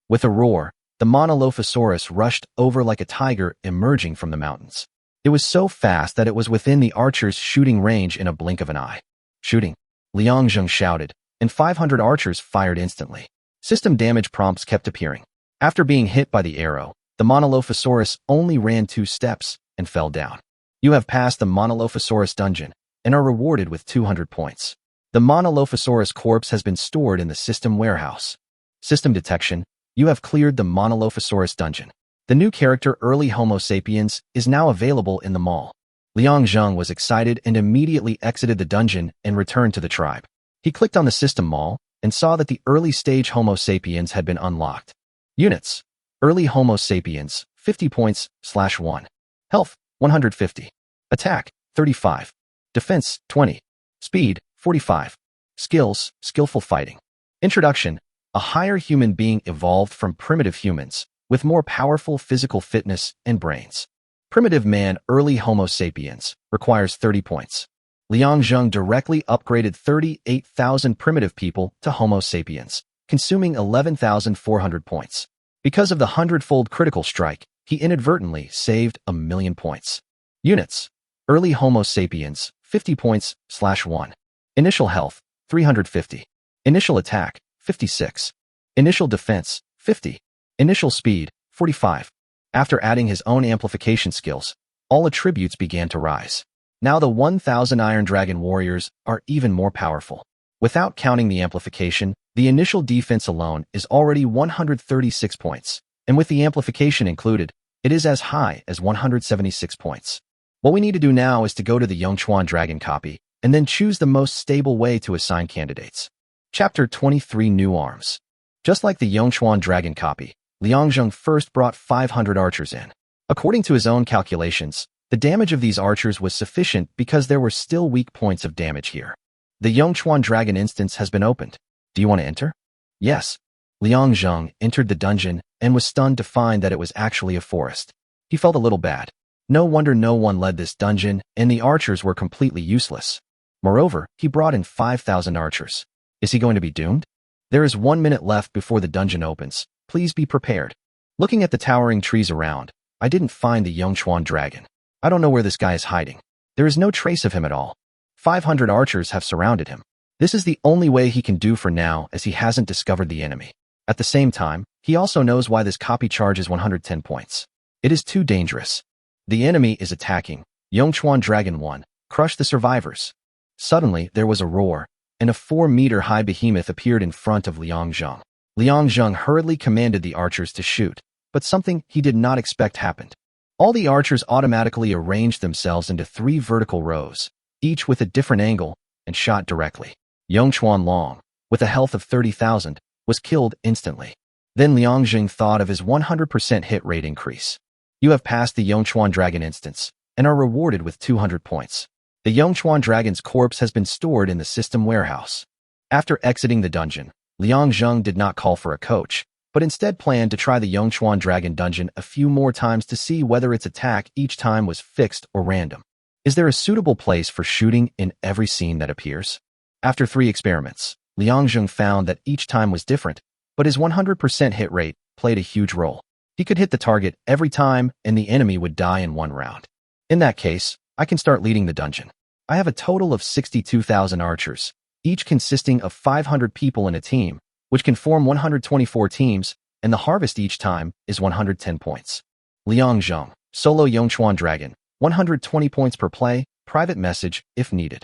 With a roar, the Monolophosaurus rushed over like a tiger emerging from the mountains. It was so fast that it was within the archer's shooting range in a blink of an eye. Shooting. Liang Zheng shouted, and 500 archers fired instantly. System damage prompts kept appearing. After being hit by the arrow, the Monolophosaurus only ran 2 steps and fell down. You have passed the Monolophosaurus dungeon and are rewarded with 200 points. The Monolophosaurus corpse has been stored in the system warehouse. System detection. You have cleared the Monolophosaurus dungeon. The new character Early Homo sapiens is now available in the mall. Liang Zheng was excited and immediately exited the dungeon and returned to the tribe. He clicked on the system mall and saw that the early stage Homo sapiens had been unlocked. Units. Early Homo sapiens, 50 points, /1. Health, 150. Attack, 35. Defense, 20. Speed, 45. Skills, skillful fighting. Introduction. A higher human being evolved from primitive humans, with more powerful physical fitness and brains. Primitive man Early Homo sapiens requires 30 points. Liang Zheng directly upgraded 38,000 primitive people to Homo sapiens, consuming 11,400 points. Because of the 100-fold critical strike, he inadvertently saved 1,000,000 points. Units. Early Homo sapiens, 50 points, /1. Initial health, 350. Initial attack, 56. Initial defense, 50. Initial speed, 45. After adding his own amplification skills, all attributes began to rise. Now the 1,000 Iron Dragon warriors are even more powerful. Without counting the amplification, the initial defense alone is already 136 points, and with the amplification included, it is as high as 176 points. What we need to do now is to go to the Yongchuan Dragon copy, and then choose the most stable way to assign candidates. Chapter 23 New Arms. Just like the Yongchuan Dragon copy, Liang Zheng first brought 500 archers in. According to his own calculations, the damage of these archers was sufficient because there were still weak points of damage here. The Yongchuan Dragon instance has been opened. Do you want to enter? Yes. Liang Zheng entered the dungeon and was stunned to find that it was actually a forest. He felt a little bad. No wonder no one led this dungeon, and the archers were completely useless. Moreover, he brought in 5,000 archers. Is he going to be doomed? There is 1 minute left before the dungeon opens. Please be prepared. Looking at the towering trees around, I didn't find the Yongchuan Dragon. I don't know where this guy is hiding. There is no trace of him at all. 500 archers have surrounded him. This is the only way he can do for now, as he hasn't discovered the enemy. At the same time, he also knows why this copy charges 110 points. It is too dangerous. The enemy is attacking. Yongchuan Dragon 1, crush the survivors. Suddenly, there was a roar, and a 4-meter-high behemoth appeared in front of Liang Zheng. Liang Zheng hurriedly commanded the archers to shoot, but something he did not expect happened. All the archers automatically arranged themselves into 3 vertical rows, each with a different angle, and shot directly. Yongchuan Long, with a health of 30,000, was killed instantly. Then Liang Zheng thought of his 100% hit rate increase. You have passed the Yongchuan Dragon instance, and are rewarded with 200 points. The Yongchuan Dragon's corpse has been stored in the system warehouse. After exiting the dungeon, Liang Zheng did not call for a coach, but instead planned to try the Yongchuan Dragon dungeon a few more times to see whether its attack each time was fixed or random. Is there a suitable place for shooting in every scene that appears? After 3 experiments, Liang Zheng found that each time was different, but his 100% hit rate played a huge role. He could hit the target every time and the enemy would die in one round. In that case, I can start leading the dungeon. I have a total of 62,000 archers, each consisting of 500 people in a team, which can form 124 teams, and the harvest each time is 110 points. Liang Zheng, Solo Yongchuan Dragon, 120 points per play, private message if needed.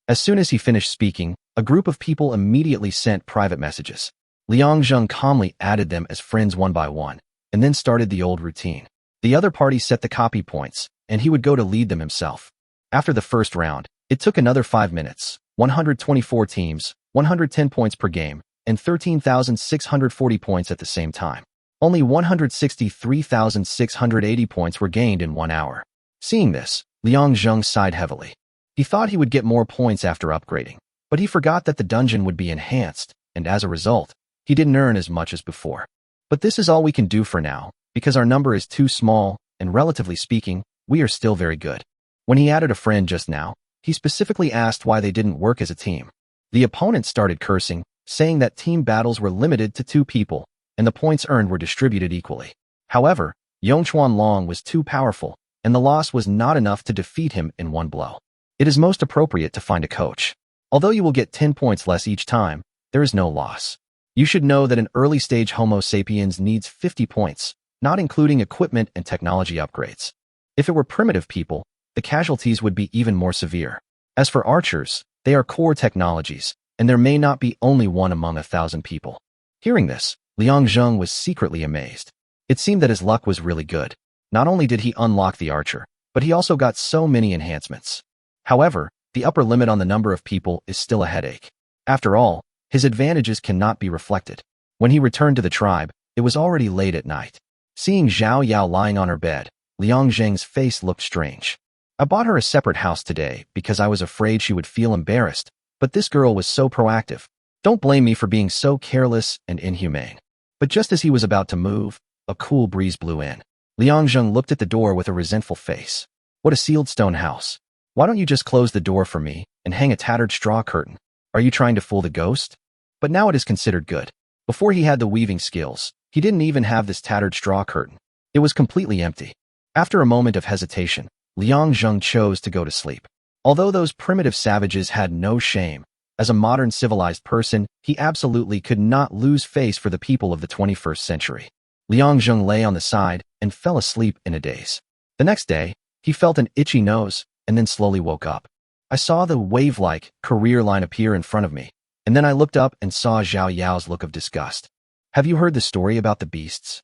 As soon as he finished speaking, a group of people immediately sent private messages. Liang Zheng calmly added them as friends one by one, and then started the old routine. The other party set the copy points, and he would go to lead them himself. After the first round, it took another 5 minutes, 124 teams, 110 points per game, and 13,640 points at the same time. Only 163,680 points were gained in 1 hour. Seeing this, Liang Zheng sighed heavily. He thought he would get more points after upgrading, but he forgot that the dungeon would be enhanced, and as a result, he didn't earn as much as before. But this is all we can do for now, because our number is too small, and relatively speaking, we are still very good. When he added a friend just now, he specifically asked why they didn't work as a team. The opponent started cursing, saying that team battles were limited to 2 people, and the points earned were distributed equally. However, Yongchuan Long was too powerful, and the loss was not enough to defeat him in one blow. It is most appropriate to find a coach. Although you will get 10 points less each time, there is no loss. You should know that an early-stage Homo sapiens needs 50 points, not including equipment and technology upgrades. If it were primitive people, the casualties would be even more severe. As for archers, they are core technologies, and there may not be only one among 1,000 people. Hearing this, Liang Zheng was secretly amazed. It seemed that his luck was really good. Not only did he unlock the archer, but he also got so many enhancements. However, the upper limit on the number of people is still a headache. After all, his advantages cannot be reflected. When he returned to the tribe, it was already late at night. Seeing Zhao Yao lying on her bed, Liang Zheng's face looked strange. I bought her a separate house today because I was afraid she would feel embarrassed, but this girl was so proactive. Don't blame me for being so careless and inhumane. But just as he was about to move, a cool breeze blew in. Liang Zheng looked at the door with a resentful face. What a sealed stone house. Why don't you just close the door for me and hang a tattered straw curtain? Are you trying to fool the ghost? But now it is considered good. Before he had the weaving skills, he didn't even have this tattered straw curtain. It was completely empty. After a moment of hesitation, Liang Zheng chose to go to sleep. Although those primitive savages had no shame, as a modern civilized person, he absolutely could not lose face for the people of the 21st century. Liang Zheng lay on the side and fell asleep in a daze. The next day, he felt an itchy nose and then slowly woke up. I saw the wave-like career line appear in front of me, and then I looked up and saw Zhao Yao's look of disgust. Have you heard the story about the beasts?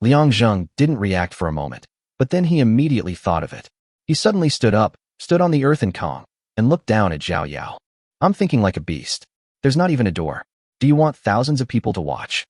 Liang Zheng didn't react for a moment, but then he immediately thought of it. He suddenly stood up, stood on the earth in Kong, and looked down at Zhao Yao. I'm thinking like a beast. There's not even a door. Do you want thousands of people to watch?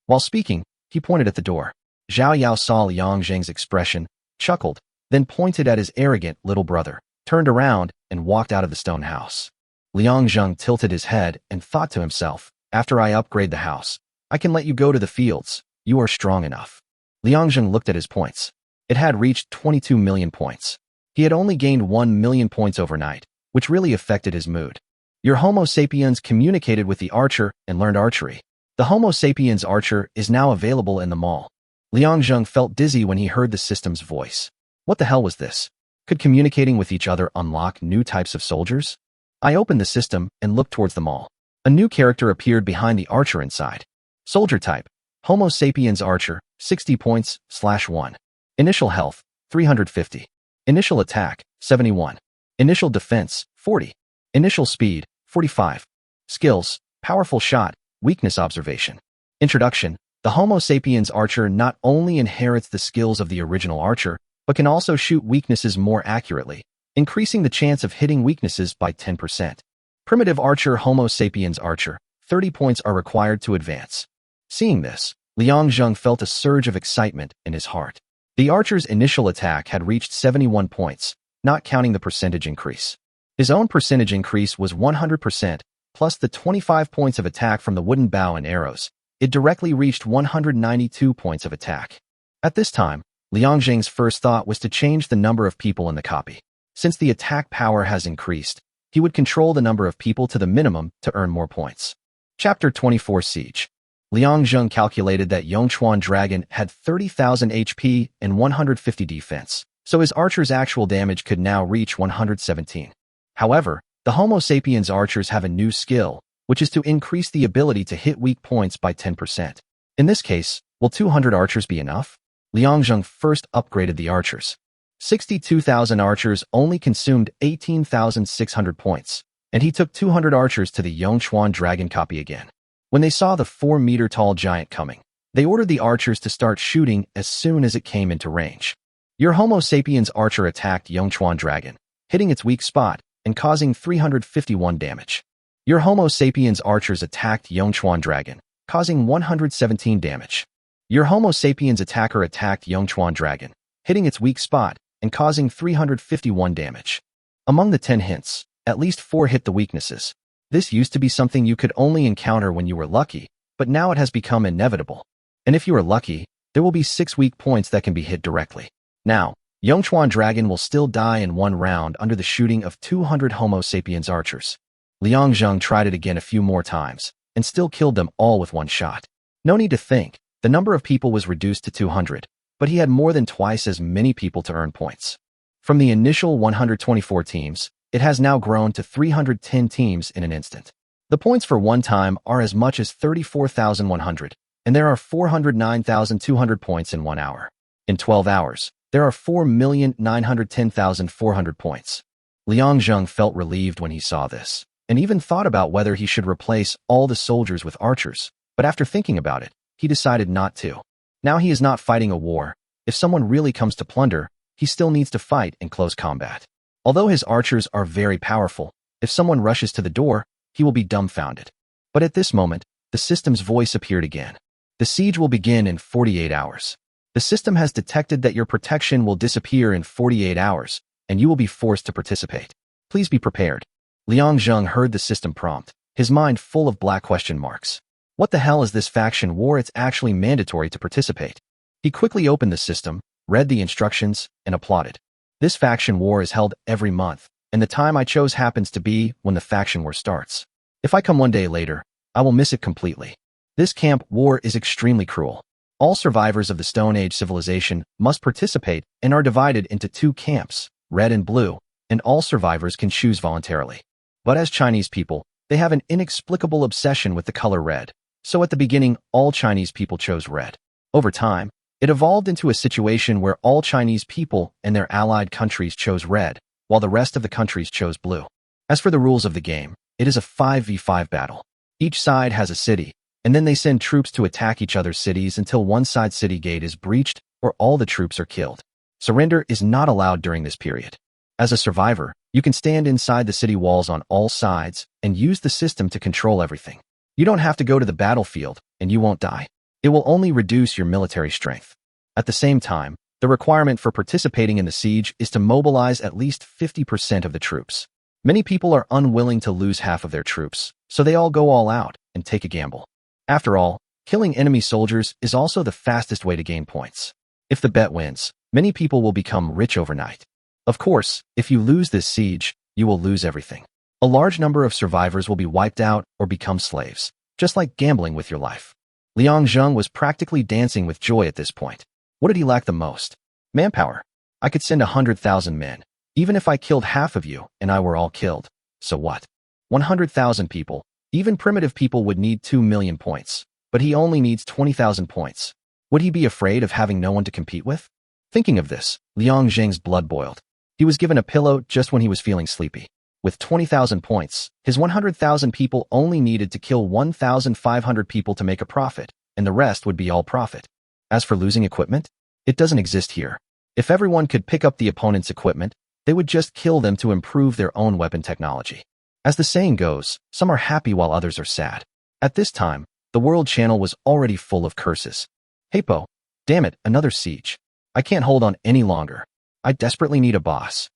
While speaking, he pointed at the door. Zhao Yao saw Liang Zheng's expression, chuckled, then pointed at his arrogant little brother, turned around, and walked out of the stone house. Liang Zheng tilted his head and thought to himself, after I upgrade the house, I can let you go to the fields. You are strong enough. Liang Zheng looked at his points. It had reached 22 million points. He had only gained 1 million points overnight, which really affected his mood. Your Homo sapiens communicated with the archer and learned archery. The Homo sapiens archer is now available in the mall. Liang Zheng felt dizzy when he heard the system's voice. What the hell was this? Could communicating with each other unlock new types of soldiers? I opened the system and looked towards the mall. A new character appeared behind the archer inside. Soldier type, Homo sapiens archer, 60 points, /1. Initial health, 350. Initial attack, 71. Initial defense, 40. Initial speed, 45. Skills, powerful shot, weakness observation. Introduction, the Homo sapiens archer not only inherits the skills of the original archer, but can also shoot weaknesses more accurately, increasing the chance of hitting weaknesses by 10%. Primitive archer Homo sapiens archer, 30 points are required to advance. Seeing this, Liang Zheng felt a surge of excitement in his heart. The archer's initial attack had reached 71 points, not counting the percentage increase. His own percentage increase was 100%, plus the 25 points of attack from the wooden bow and arrows. It directly reached 192 points of attack. At this time, Liang Zheng's first thought was to change the number of people in the copy. Since the attack power has increased, he would control the number of people to the minimum to earn more points. Chapter 24 Siege. Liang Zheng calculated that Yongchuan Dragon had 30,000 HP and 150 defense, so his archer's actual damage could now reach 117. However, the Homo sapiens archers have a new skill, which is to increase the ability to hit weak points by 10%. In this case, will 200 archers be enough? Liang Zheng first upgraded the archers. 62,000 archers only consumed 18,600 points, and he took 200 archers to the Yongchuan Dragon copy again. When they saw the 4-meter-tall giant coming, they ordered the archers to start shooting as soon as it came into range. Your Homo sapiens archer attacked Yongchuan Dragon, hitting its weak spot and causing 351 damage. Your Homo sapiens archers attacked Yongchuan Dragon, causing 117 damage. Your Homo sapiens attacker attacked Yongchuan Dragon, hitting its weak spot and causing 351 damage. Among the 10 hints, at least 4 hit the weaknesses. This used to be something you could only encounter when you were lucky, but now it has become inevitable. And if you are lucky, there will be 6 weak points that can be hit directly. Now, Yongchuan Dragon will still die in one round under the shooting of 200 Homo sapiens archers. Liang Zheng tried it again a few more times, and still killed them all with one shot. No need to think, the number of people was reduced to 200, but he had more than twice as many people to earn points. From the initial 124 teams, it has now grown to 310 teams in an instant. The points for one time are as much as 34,100, and there are 409,200 points in 1 hour. In 12 hours, there are 4,910,400 points. Liang Zheng felt relieved when he saw this, and even thought about whether he should replace all the soldiers with archers, but after thinking about it, he decided not to. Now he is not fighting a war. If someone really comes to plunder, he still needs to fight in close combat. Although his archers are very powerful, if someone rushes to the door, he will be dumbfounded. But at this moment, the system's voice appeared again. The siege will begin in 48 hours. The system has detected that your protection will disappear in 48 hours, and you will be forced to participate. Please be prepared. Liang Zheng heard the system prompt, his mind full of black question marks. What the hell is this faction war? It's actually mandatory to participate. He quickly opened the system, read the instructions, and applauded. This faction war is held every month, and the time I chose happens to be when the faction war starts. If I come one day later, I will miss it completely. This camp war is extremely cruel. All survivors of the Stone Age civilization must participate and are divided into 2 camps, red and blue, and all survivors can choose voluntarily. But as Chinese people, they have an inexplicable obsession with the color red. So at the beginning, all Chinese people chose red. Over time, it evolved into a situation where all Chinese people and their allied countries chose red, while the rest of the countries chose blue. As for the rules of the game, it is a 5v5 battle. Each side has a city, and then they send troops to attack each other's cities until one side's city gate is breached or all the troops are killed. Surrender is not allowed during this period. As a survivor, you can stand inside the city walls on all sides and use the system to control everything. You don't have to go to the battlefield, and you won't die. It will only reduce your military strength. At the same time, the requirement for participating in the siege is to mobilize at least 50% of the troops. Many people are unwilling to lose half of their troops, so they all go all out and take a gamble. After all, killing enemy soldiers is also the fastest way to gain points. If the bet wins, many people will become rich overnight. Of course, if you lose this siege, you will lose everything. A large number of survivors will be wiped out or become slaves, just like gambling with your life. Liang Zheng was practically dancing with joy at this point. What did he lack the most? Manpower. I could send 100,000 men, even if I killed half of you and I were all killed. So what? 100,000 people. Even primitive people would need 2 million points, but he only needs 20,000 points. Would he be afraid of having no one to compete with? Thinking of this, Liang Zheng's blood boiled. He was given a pillow just when he was feeling sleepy. With 20,000 points, his 100,000 people only needed to kill 1,500 people to make a profit, and the rest would be all profit. As for losing equipment, it doesn't exist here. If everyone could pick up the opponent's equipment, they would just kill them to improve their own weapon technology. As the saying goes, some are happy while others are sad. At this time, the world channel was already full of curses. Hey Po, damn it, another siege. I can't hold on any longer. I desperately need a boss.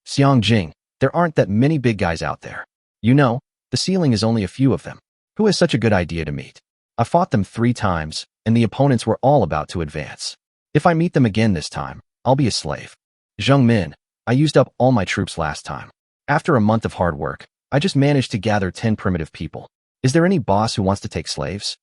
Xiang Jing, there aren't that many big guys out there. You know, the ceiling is only a few of them. Who has such a good idea to meet? I fought them 3 times, and the opponents were all about to advance. If I meet them again this time, I'll be a slave. Zheng Min, I used up all my troops last time. After a month of hard work, I just managed to gather 10 primitive people. Is there any boss who wants to take slaves?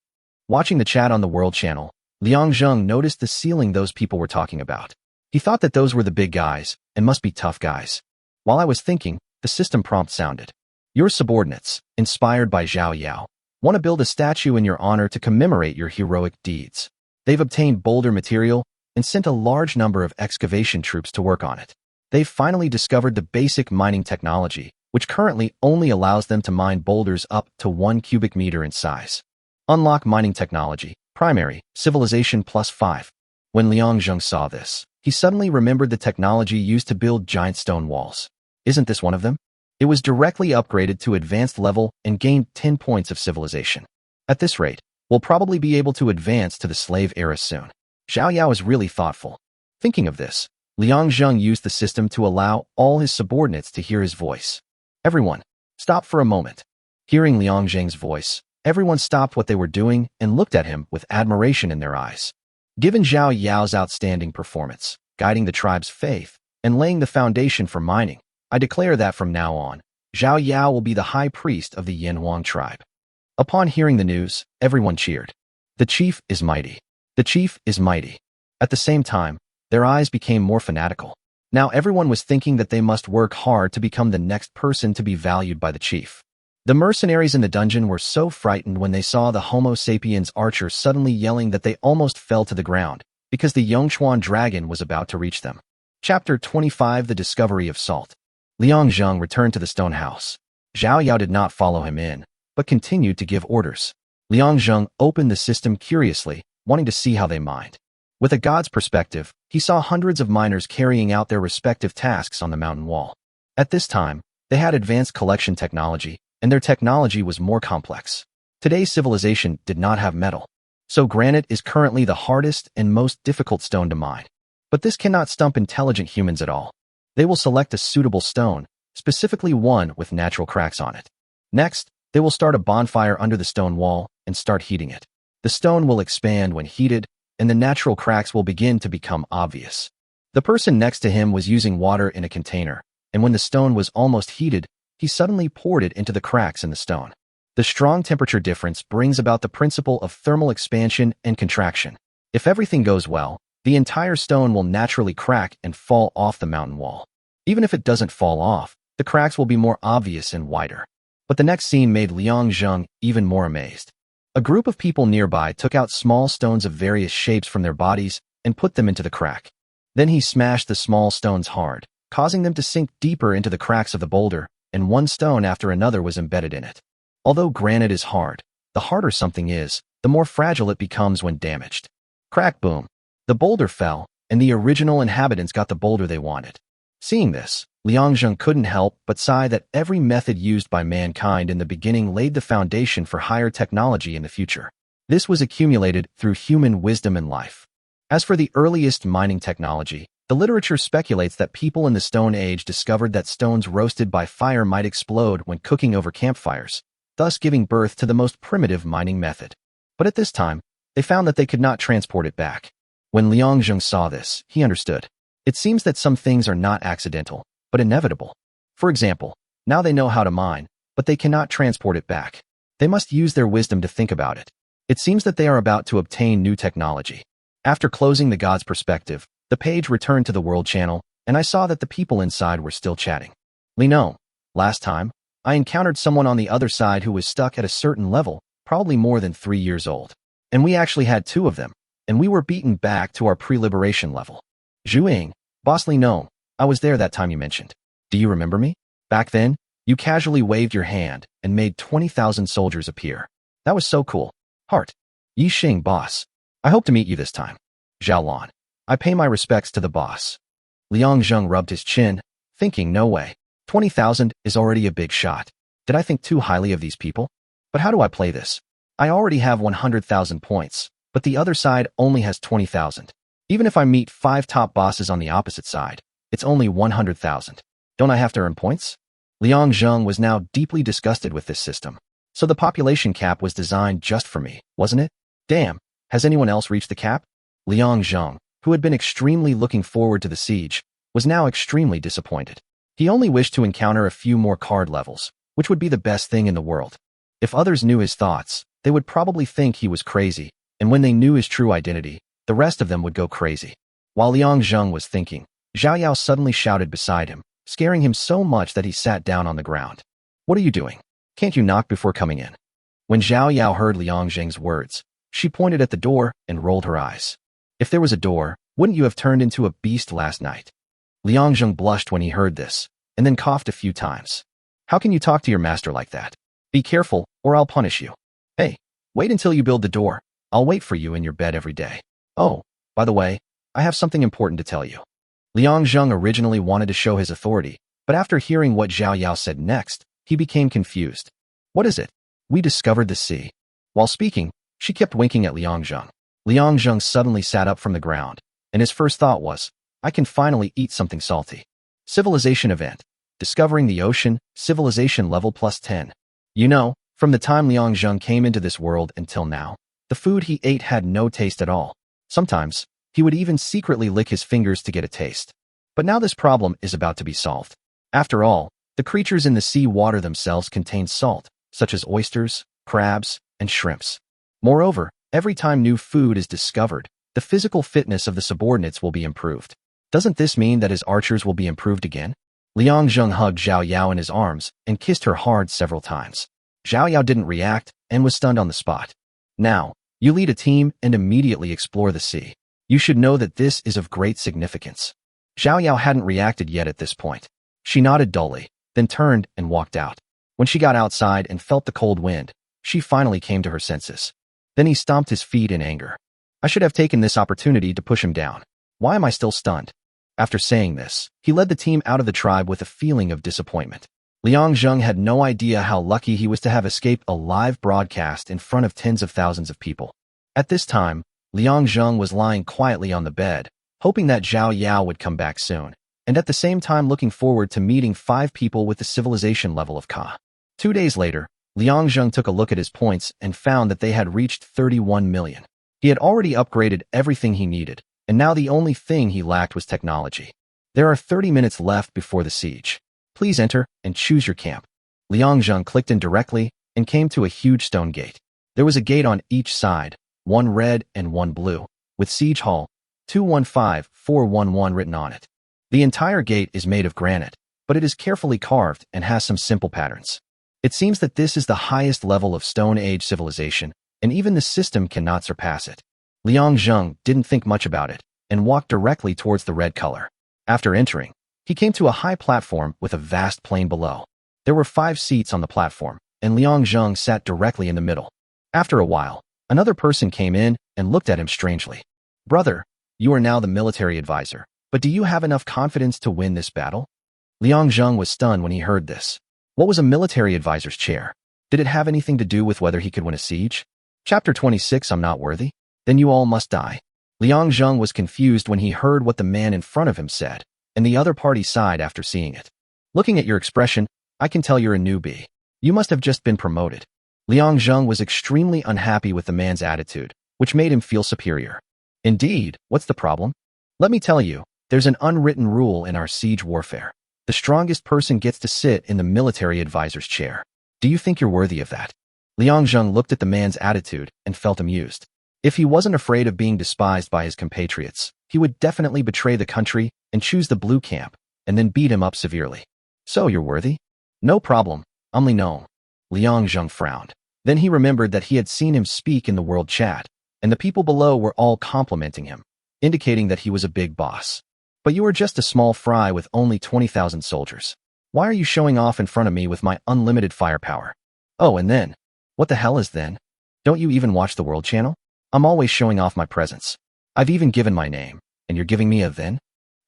Watching the chat on the World Channel, Liang Zheng noticed the ceiling those people were talking about. He thought that those were the big guys, and must be tough guys. While I was thinking, the system prompt sounded. Your subordinates, inspired by Zhao Yao, want to build a statue in your honor to commemorate your heroic deeds. They've obtained boulder material and sent a large number of excavation troops to work on it. They've finally discovered the basic mining technology, which currently only allows them to mine boulders up to 1 cubic meter in size. Unlock mining technology, primary, civilization +5. When Liang Zheng saw this, he suddenly remembered the technology used to build giant stone walls. Isn't this one of them? It was directly upgraded to advanced level and gained 10 points of civilization. At this rate, we'll probably be able to advance to the slave era soon. Zhao Yao is really thoughtful. Thinking of this, Liang Zheng used the system to allow all his subordinates to hear his voice. Everyone, stop for a moment. Hearing Liang Zheng's voice, everyone stopped what they were doing and looked at him with admiration in their eyes. Given Zhao Yao's outstanding performance, guiding the tribe's faith, and laying the foundation for mining, I declare that from now on, Zhao Yao will be the high priest of the Yin Huang tribe. Upon hearing the news, everyone cheered. The chief is mighty. The chief is mighty. At the same time, their eyes became more fanatical. Now everyone was thinking that they must work hard to become the next person to be valued by the chief. The mercenaries in the dungeon were so frightened when they saw the Homo sapiens archer suddenly yelling that they almost fell to the ground, because the Yongchuan dragon was about to reach them. Chapter 25: The Discovery of Salt. Liang Zheng returned to the stone house. Zhao Yao did not follow him in, but continued to give orders. Liang Zheng opened the system curiously, wanting to see how they mined. With a god's perspective, he saw hundreds of miners carrying out their respective tasks on the mountain wall. At this time, they had advanced collection technology, and their technology was more complex. Today's civilization did not have metal, so granite is currently the hardest and most difficult stone to mine. But this cannot stump intelligent humans at all. They will select a suitable stone, specifically one with natural cracks on it. Next, they will start a bonfire under the stone wall and start heating it. The stone will expand when heated, and the natural cracks will begin to become obvious. The person next to him was using water in a container, and when the stone was almost heated, he suddenly poured it into the cracks in the stone. The strong temperature difference brings about the principle of thermal expansion and contraction. If everything goes well, the entire stone will naturally crack and fall off the mountain wall. Even if it doesn't fall off, the cracks will be more obvious and wider. But the next scene made Liang Zheng even more amazed. A group of people nearby took out small stones of various shapes from their bodies and put them into the crack. Then he smashed the small stones hard, causing them to sink deeper into the cracks of the boulder, and one stone after another was embedded in it. Although granite is hard, the harder something is, the more fragile it becomes when damaged. Crack, boom. The boulder fell, and the original inhabitants got the boulder they wanted. Seeing this, Liang Zheng couldn't help but sigh that every method used by mankind in the beginning laid the foundation for higher technology in the future. This was accumulated through human wisdom and life. As for the earliest mining technology, the literature speculates that people in the Stone Age discovered that stones roasted by fire might explode when cooking over campfires, thus giving birth to the most primitive mining method. But at this time, they found that they could not transport it back. When Liang Zheng saw this, he understood. It seems that some things are not accidental, but inevitable. For example, now they know how to mine, but they cannot transport it back. They must use their wisdom to think about it. It seems that they are about to obtain new technology. After closing the god's perspective, the page returned to the World Channel, and I saw that the people inside were still chatting. Lino, last time, I encountered someone on the other side who was stuck at a certain level, probably more than 3 years old. And we actually had 2 of them, and we were beaten back to our pre-liberation level. Zhuing, Boss Lino, I was there that time you mentioned. Do you remember me? Back then, you casually waved your hand and made 20,000 soldiers appear. That was so cool. Heart. Yi Xing, boss. I hope to meet you this time. Xiaolan. I pay my respects to the boss. Liang Zheng rubbed his chin, thinking no way. 20,000 is already a big shot. Did I think too highly of these people? But how do I play this? I already have 100,000 points, but the other side only has 20,000. Even if I meet 5 top bosses on the opposite side, it's only 100,000. Don't I have to earn points? Liang Zheng was now deeply disgusted with this system. So the population cap was designed just for me, wasn't it? Damn, has anyone else reached the cap? Liang Zheng, who had been extremely looking forward to the siege, was now extremely disappointed. He only wished to encounter a few more card levels, which would be the best thing in the world. If others knew his thoughts, they would probably think he was crazy, and when they knew his true identity, the rest of them would go crazy. While Liang Zheng was thinking, Zhao Yao suddenly shouted beside him, scaring him so much that he sat down on the ground. "What are you doing? Can't you knock before coming in?" When Zhao Yao heard Liang Zheng's words, she pointed at the door and rolled her eyes. "If there was a door, wouldn't you have turned into a beast last night?" Liang Zheng blushed when he heard this, and then coughed a few times. "How can you talk to your master like that? Be careful, or I'll punish you. Hey, wait until you build the door. I'll wait for you in your bed every day. Oh, by the way, I have something important to tell you." Liang Zheng originally wanted to show his authority, but after hearing what Zhao Yao said next, he became confused. "What is it?" "We discovered the sea." While speaking, she kept winking at Liang Zheng. Liang Zheng suddenly sat up from the ground, and his first thought was, "I can finally eat something salty." Civilization event. Discovering the ocean, civilization level +10. You know, from the time Liang Zheng came into this world until now, the food he ate had no taste at all. Sometimes, he would even secretly lick his fingers to get a taste. But now this problem is about to be solved. After all, the creatures in the sea water themselves contain salt, such as oysters, crabs, and shrimps. Moreover, every time new food is discovered, the physical fitness of the subordinates will be improved. Doesn't this mean that his archers will be improved again? Liang Zheng hugged Zhao Yao in his arms and kissed her hard several times. Zhao Yao didn't react and was stunned on the spot. "Now, you lead a team and immediately explore the sea. You should know that this is of great significance." Zhao Yao hadn't reacted yet at this point. She nodded dully, then turned and walked out. When she got outside and felt the cold wind, she finally came to her senses. Then he stomped his feet in anger. "I should have taken this opportunity to push him down. Why am I still stunned?" After saying this, he led the team out of the tribe with a feeling of disappointment. Liang Zheng had no idea how lucky he was to have escaped a live broadcast in front of tens of thousands of people. At this time, Liang Zheng was lying quietly on the bed, hoping that Zhao Yao would come back soon, and at the same time looking forward to meeting 5 people with the civilization level of Ka. 2 days later, Liang Zheng took a look at his points and found that they had reached 31 million. He had already upgraded everything he needed, and now the only thing he lacked was technology. "There are 30 minutes left before the siege. Please enter and choose your camp." Liang Zheng clicked in directly and came to a huge stone gate. There was a gate on each side, one red and one blue, with Siege Hall 215411 written on it. The entire gate is made of granite, but it is carefully carved and has some simple patterns. It seems that this is the highest level of Stone Age civilization, and even the system cannot surpass it. Liang Zheng didn't think much about it and walked directly towards the red color. After entering, he came to a high platform with a vast plain below. There were 5 seats on the platform, and Liang Zheng sat directly in the middle. After a while, another person came in and looked at him strangely. "Brother, you are now the military advisor, but do you have enough confidence to win this battle?" Liang Zheng was stunned when he heard this. What was a military advisor's chair? Did it have anything to do with whether he could win a siege? Chapter 26. I'm not worthy? Then you all must die. Liang Zheng was confused when he heard what the man in front of him said, and the other party sighed after seeing it. "Looking at your expression, I can tell you're a newbie. You must have just been promoted." Liang Zheng was extremely unhappy with the man's attitude, which made him feel superior. "Indeed, what's the problem? Let me tell you, there's an unwritten rule in our siege warfare. The strongest person gets to sit in the military advisor's chair. Do you think you're worthy of that?" Liang Zheng looked at the man's attitude and felt amused. If he wasn't afraid of being despised by his compatriots, he would definitely betray the country and choose the blue camp, and then beat him up severely. "So you're worthy? No problem, Umli Nong." Liang Zheng frowned. Then he remembered that he had seen him speak in the world chat, and the people below were all complimenting him, indicating that he was a big boss. "But you are just a small fry with only 20,000 soldiers. Why are you showing off in front of me with my unlimited firepower? Oh, and then, what the hell is then? Don't you even watch the World Channel? I'm always showing off my presence. I've even given my name, and you're giving me a then?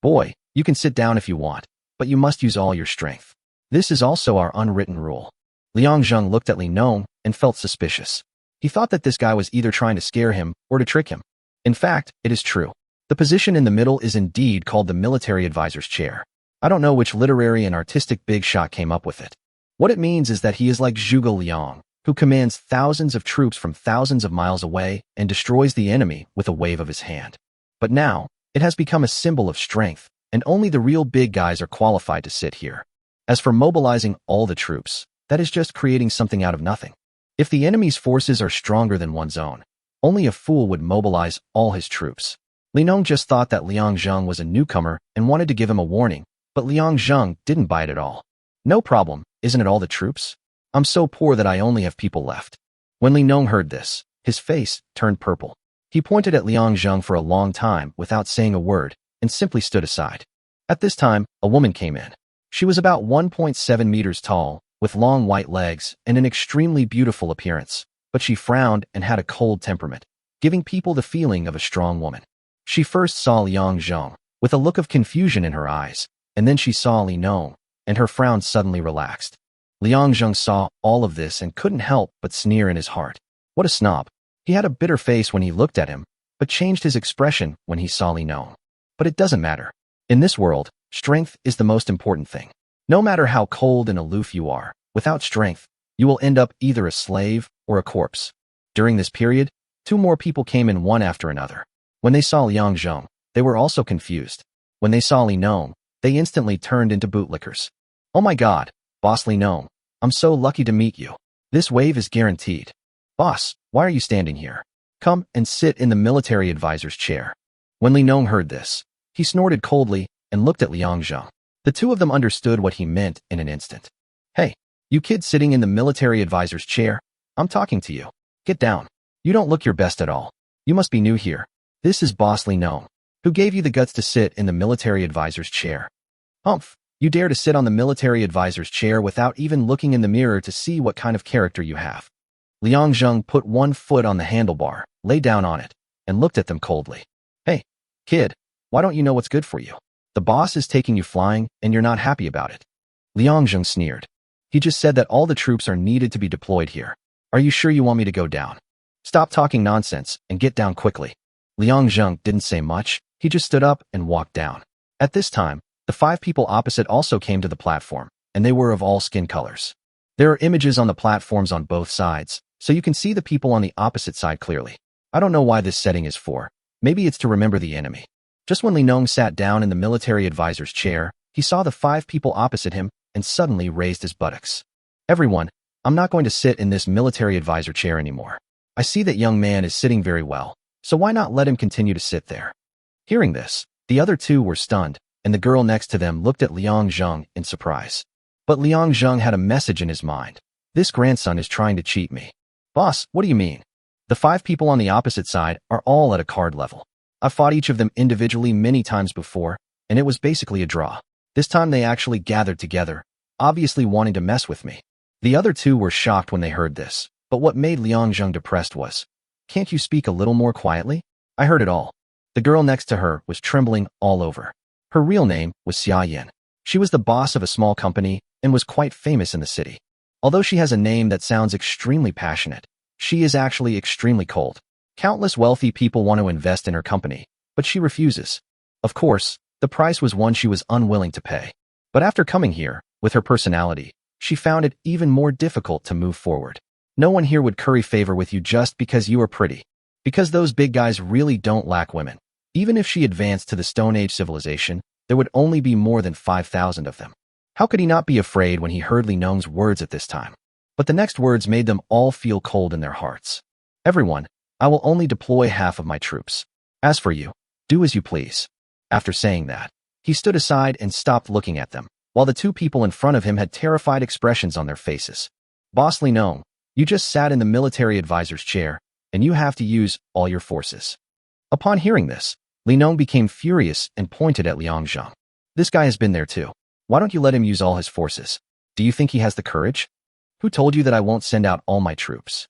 Boy, you can sit down if you want, but you must use all your strength. This is also our unwritten rule." Liang Zheng looked at Li Nong and felt suspicious. He thought that this guy was either trying to scare him or to trick him. In fact, it is true. The position in the middle is indeed called the military advisor's chair. I don't know which literary and artistic big shot came up with it. What it means is that he is like Zhuge Liang, who commands thousands of troops from thousands of miles away and destroys the enemy with a wave of his hand. But now, it has become a symbol of strength, and only the real big guys are qualified to sit here. As for mobilizing all the troops, that is just creating something out of nothing. If the enemy's forces are stronger than one's own, only a fool would mobilize all his troops. Li Nong just thought that Liang Zheng was a newcomer and wanted to give him a warning, but Liang Zheng didn't buy it at all. No problem, isn't it all the troops? I'm so poor that I only have people left. When Li Nong heard this, his face turned purple. He pointed at Liang Zheng for a long time without saying a word and simply stood aside. At this time, a woman came in. She was about 1.7 meters tall, with long white legs and an extremely beautiful appearance, but she frowned and had a cold temperament, giving people the feeling of a strong woman. She first saw Liang Zheng, with a look of confusion in her eyes, and then she saw Li Nong, and her frown suddenly relaxed. Liang Zheng saw all of this and couldn't help but sneer in his heart. What a snob. He had a bitter face when he looked at him, but changed his expression when he saw Li Nong. But it doesn't matter. In this world, strength is the most important thing. No matter how cold and aloof you are, without strength, you will end up either a slave or a corpse. During this period, 2 more people came in one after another. When they saw Liang Zheng, they were also confused. When they saw Li Nong, they instantly turned into bootlickers. Oh my god, Boss Li Nong, I'm so lucky to meet you. This wave is guaranteed. Boss, why are you standing here? Come and sit in the military advisor's chair. When Li Nong heard this, he snorted coldly and looked at Liang Zheng. The 2 of them understood what he meant in an instant. Hey, you kid sitting in the military advisor's chair, I'm talking to you. Get down. You don't look your best at all. You must be new here. This is Boss Li Nong. Who gave you the guts to sit in the military advisor's chair? Humph, you dare to sit on the military advisor's chair without even looking in the mirror to see what kind of character you have. Liang Zheng put one foot on the handlebar, lay down on it, and looked at them coldly. Hey, kid, why don't you know what's good for you? The boss is taking you flying, and you're not happy about it. Liang Zheng sneered. He just said that all the troops are needed to be deployed here. Are you sure you want me to go down? Stop talking nonsense and get down quickly. Liang Zheng didn't say much, he just stood up and walked down. At this time, the 5 people opposite also came to the platform, and they were of all skin colors. There are images on the platforms on both sides, so you can see the people on the opposite side clearly. I don't know why this setting is for. Maybe it's to remember the enemy. Just when Li Nong sat down in the military advisor's chair, he saw the 5 people opposite him and suddenly raised his buttocks. Everyone, I'm not going to sit in this military advisor chair anymore. I see that young man is sitting very well, so why not let him continue to sit there? Hearing this, the other 2 were stunned, and the girl next to them looked at Liang Zheng in surprise. But Liang Zheng had a message in his mind. This grandson is trying to cheat me. Boss, what do you mean? The 5 people on the opposite side are all at a card level. I've fought each of them individually many times before, and it was basically a draw. This time they actually gathered together, obviously wanting to mess with me. The other 2 were shocked when they heard this, but what made Liang Zheng depressed was, can't you speak a little more quietly? I heard it all. The girl next to her was trembling all over. Her real name was Xia Yin. She was the boss of a small company and was quite famous in the city. Although she has a name that sounds extremely passionate, she is actually extremely cold. Countless wealthy people want to invest in her company, but she refuses. Of course, the price was one she was unwilling to pay. But after coming here, with her personality, she found it even more difficult to move forward. No one here would curry favor with you just because you are pretty. Because those big guys really don't lack women. Even if she advanced to the Stone Age civilization, there would only be more than 5,000 of them. How could he not be afraid when he heard Li Nong's words at this time? But the next words made them all feel cold in their hearts. Everyone, I will only deploy half of my troops. As for you, do as you please. After saying that, he stood aside and stopped looking at them, while the 2 people in front of him had terrified expressions on their faces. Boss Li Nong, you just sat in the military advisor's chair, and you have to use all your forces. Upon hearing this, Li Nong became furious and pointed at Liang Zheng. This guy has been there too. Why don't you let him use all his forces? Do you think he has the courage? Who told you that I won't send out all my troops?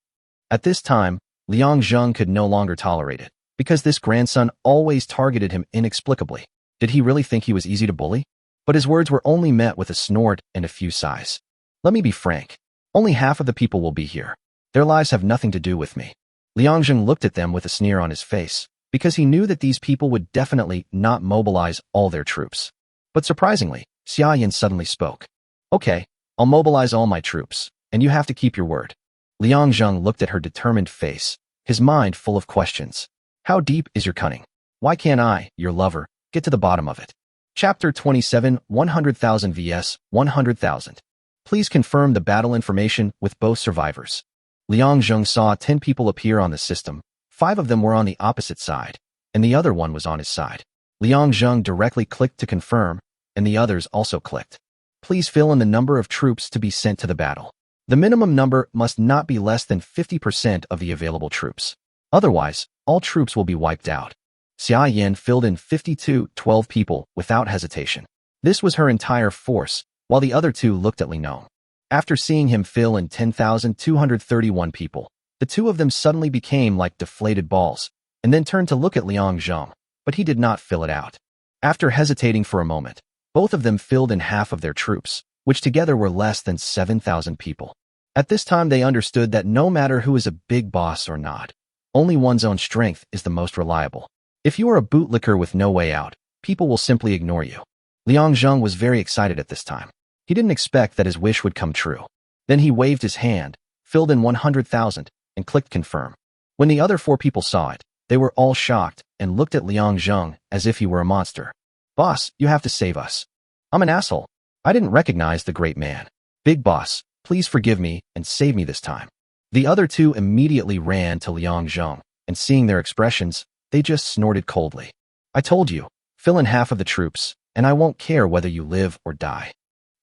At this time, Liang Zheng could no longer tolerate it, because this grandson always targeted him inexplicably. Did he really think he was easy to bully? But his words were only met with a snort and a few sighs. Let me be frank. Only half of the people will be here. Their lives have nothing to do with me. Liang Zheng looked at them with a sneer on his face, because he knew that these people would definitely not mobilize all their troops. But surprisingly, Xia Yin suddenly spoke. Okay, I'll mobilize all my troops, and you have to keep your word. Liang Zheng looked at her determined face, his mind full of questions. How deep is your cunning? Why can't I, your lover, get to the bottom of it? Chapter 27, 100,000 vs. 100,000. Please confirm the battle information with both survivors. Liang Zheng saw 10 people appear on the system. 5 of them were on the opposite side, and the other one was on his side. Liang Zheng directly clicked to confirm, and the others also clicked. Please fill in the number of troops to be sent to the battle. The minimum number must not be less than 50% of the available troops. Otherwise, all troops will be wiped out. Xia Yan filled in 12 people without hesitation. This was her entire force, while the other two looked at Li Nong. After seeing him fill in 10,231 people, the two of them suddenly became like deflated balls, and then turned to look at Liang Zheng, but he did not fill it out. After hesitating for a moment, both of them filled in half of their troops, which together were less than 7,000 people. At this time they understood that no matter who is a big boss or not, only one's own strength is the most reliable. If you are a bootlicker with no way out, people will simply ignore you. Liang Zheng was very excited at this time. He didn't expect that his wish would come true. Then he waved his hand, filled in 100,000, and clicked confirm. When the other 4 people saw it, they were all shocked and looked at Liang Zheng as if he were a monster. Boss, you have to save us. I'm an asshole. I didn't recognize the great man. Big boss, please forgive me and save me this time. The other two immediately ran to Liang Zheng, and seeing their expressions, they just snorted coldly. I told you, fill in half of the troops, and I won't care whether you live or die.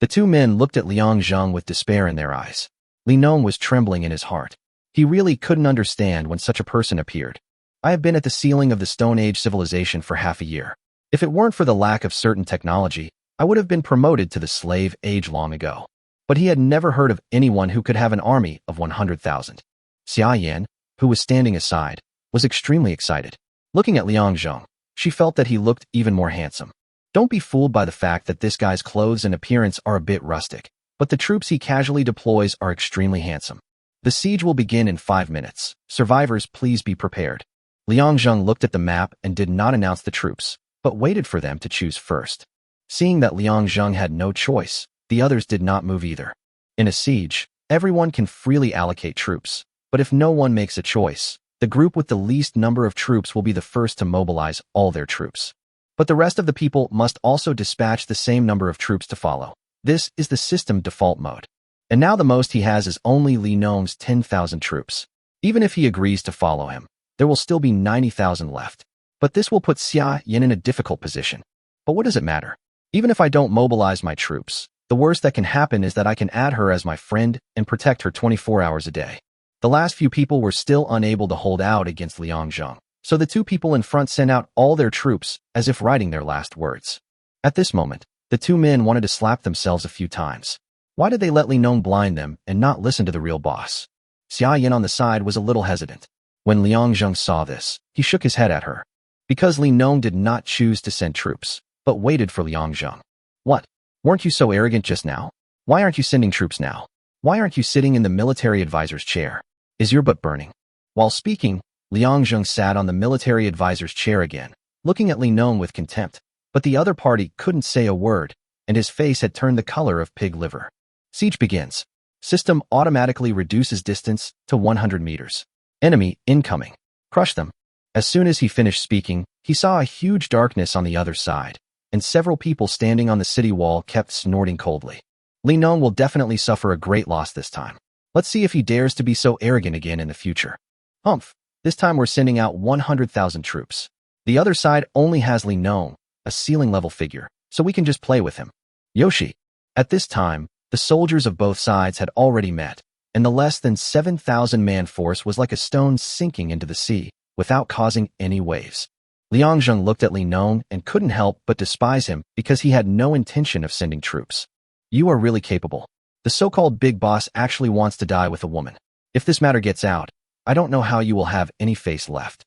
The 2 men looked at Liang Zheng with despair in their eyes. Li Nong was trembling in his heart. He really couldn't understand when such a person appeared. I have been at the ceiling of the Stone Age civilization for half a year. If it weren't for the lack of certain technology, I would have been promoted to the slave age long ago. But he had never heard of anyone who could have an army of 100,000. Xia Yan, who was standing aside, was extremely excited. Looking at Liang Zheng, she felt that he looked even more handsome. Don't be fooled by the fact that this guy's clothes and appearance are a bit rustic, but the troops he casually deploys are extremely handsome. The siege will begin in 5 minutes. Survivors, please be prepared. Liang Zheng looked at the map and did not announce the troops, but waited for them to choose first. Seeing that Liang Zheng had no choice, the others did not move either. In a siege, everyone can freely allocate troops, but if no one makes a choice, the group with the least number of troops will be the first to mobilize all their troops. But the rest of the people must also dispatch the same number of troops to follow. This is the system default mode. And now the most he has is only Li Nong's 10,000 troops. Even if he agrees to follow him, there will still be 90,000 left. But this will put Xia Yan in a difficult position. But what does it matter? Even if I don't mobilize my troops, the worst that can happen is that I can add her as my friend and protect her 24 hours a day. The last few people were still unable to hold out against Liang Zheng, so the 2 people in front sent out all their troops as if writing their last words. At this moment, the 2 men wanted to slap themselves a few times. Why did they let Li Nong blind them and not listen to the real boss? Xia Yan on the side was a little hesitant. When Liang Zheng saw this, he shook his head at her. Because Li Nong did not choose to send troops, but waited for Liang Zheng. What? Weren't you so arrogant just now? Why aren't you sending troops now? Why aren't you sitting in the military advisor's chair? Is your butt burning? While speaking, Liang Zheng sat on the military advisor's chair again, looking at Li Nong with contempt, but the other party couldn't say a word, and his face had turned the color of pig liver. Siege begins. System automatically reduces distance to 100 meters. Enemy incoming. Crush them. As soon as he finished speaking, he saw a huge darkness on the other side, and several people standing on the city wall kept snorting coldly. Li Nong will definitely suffer a great loss this time. Let's see if he dares to be so arrogant again in the future. Humph. This time we're sending out 100,000 troops. The other side only has Li Nong, a ceiling-level figure, so we can just play with him. Yoshi. At this time, the soldiers of both sides had already met, and the less than 7,000-man force was like a stone sinking into the sea, without causing any waves. Liang Zheng looked at Li Nong and couldn't help but despise him because he had no intention of sending troops. You are really capable. The so-called big boss actually wants to die with a woman. If this matter gets out, I don't know how you will have any face left.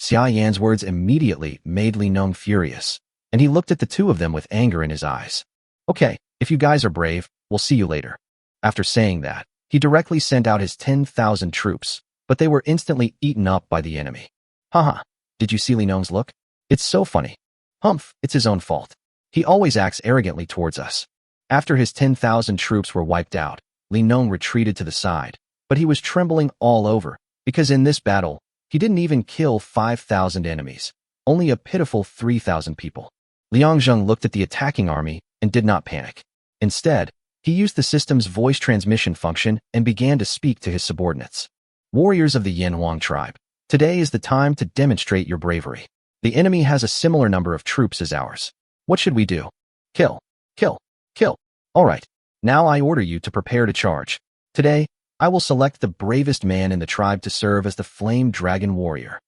Xia Yan's words immediately made Li Nong furious, and he looked at the 2 of them with anger in his eyes. Okay, if you guys are brave, we'll see you later. After saying that, he directly sent out his 10,000 troops, but they were instantly eaten up by the enemy. Haha, did you see Li Nong's look? It's so funny. Humph, it's his own fault. He always acts arrogantly towards us. After his 10,000 troops were wiped out, Li Nong retreated to the side, but he was trembling all over, because in this battle, he didn't even kill 5,000 enemies, only a pitiful 3,000 people. Liang Zheng looked at the attacking army and did not panic. Instead, he used the system's voice transmission function and began to speak to his subordinates. Warriors of the Yanhuang tribe, today is the time to demonstrate your bravery. The enemy has a similar number of troops as ours. What should we do? Kill, kill, kill. All right, now I order you to prepare to charge. Today, I will select the bravest man in the tribe to serve as the Flame Dragon Warrior.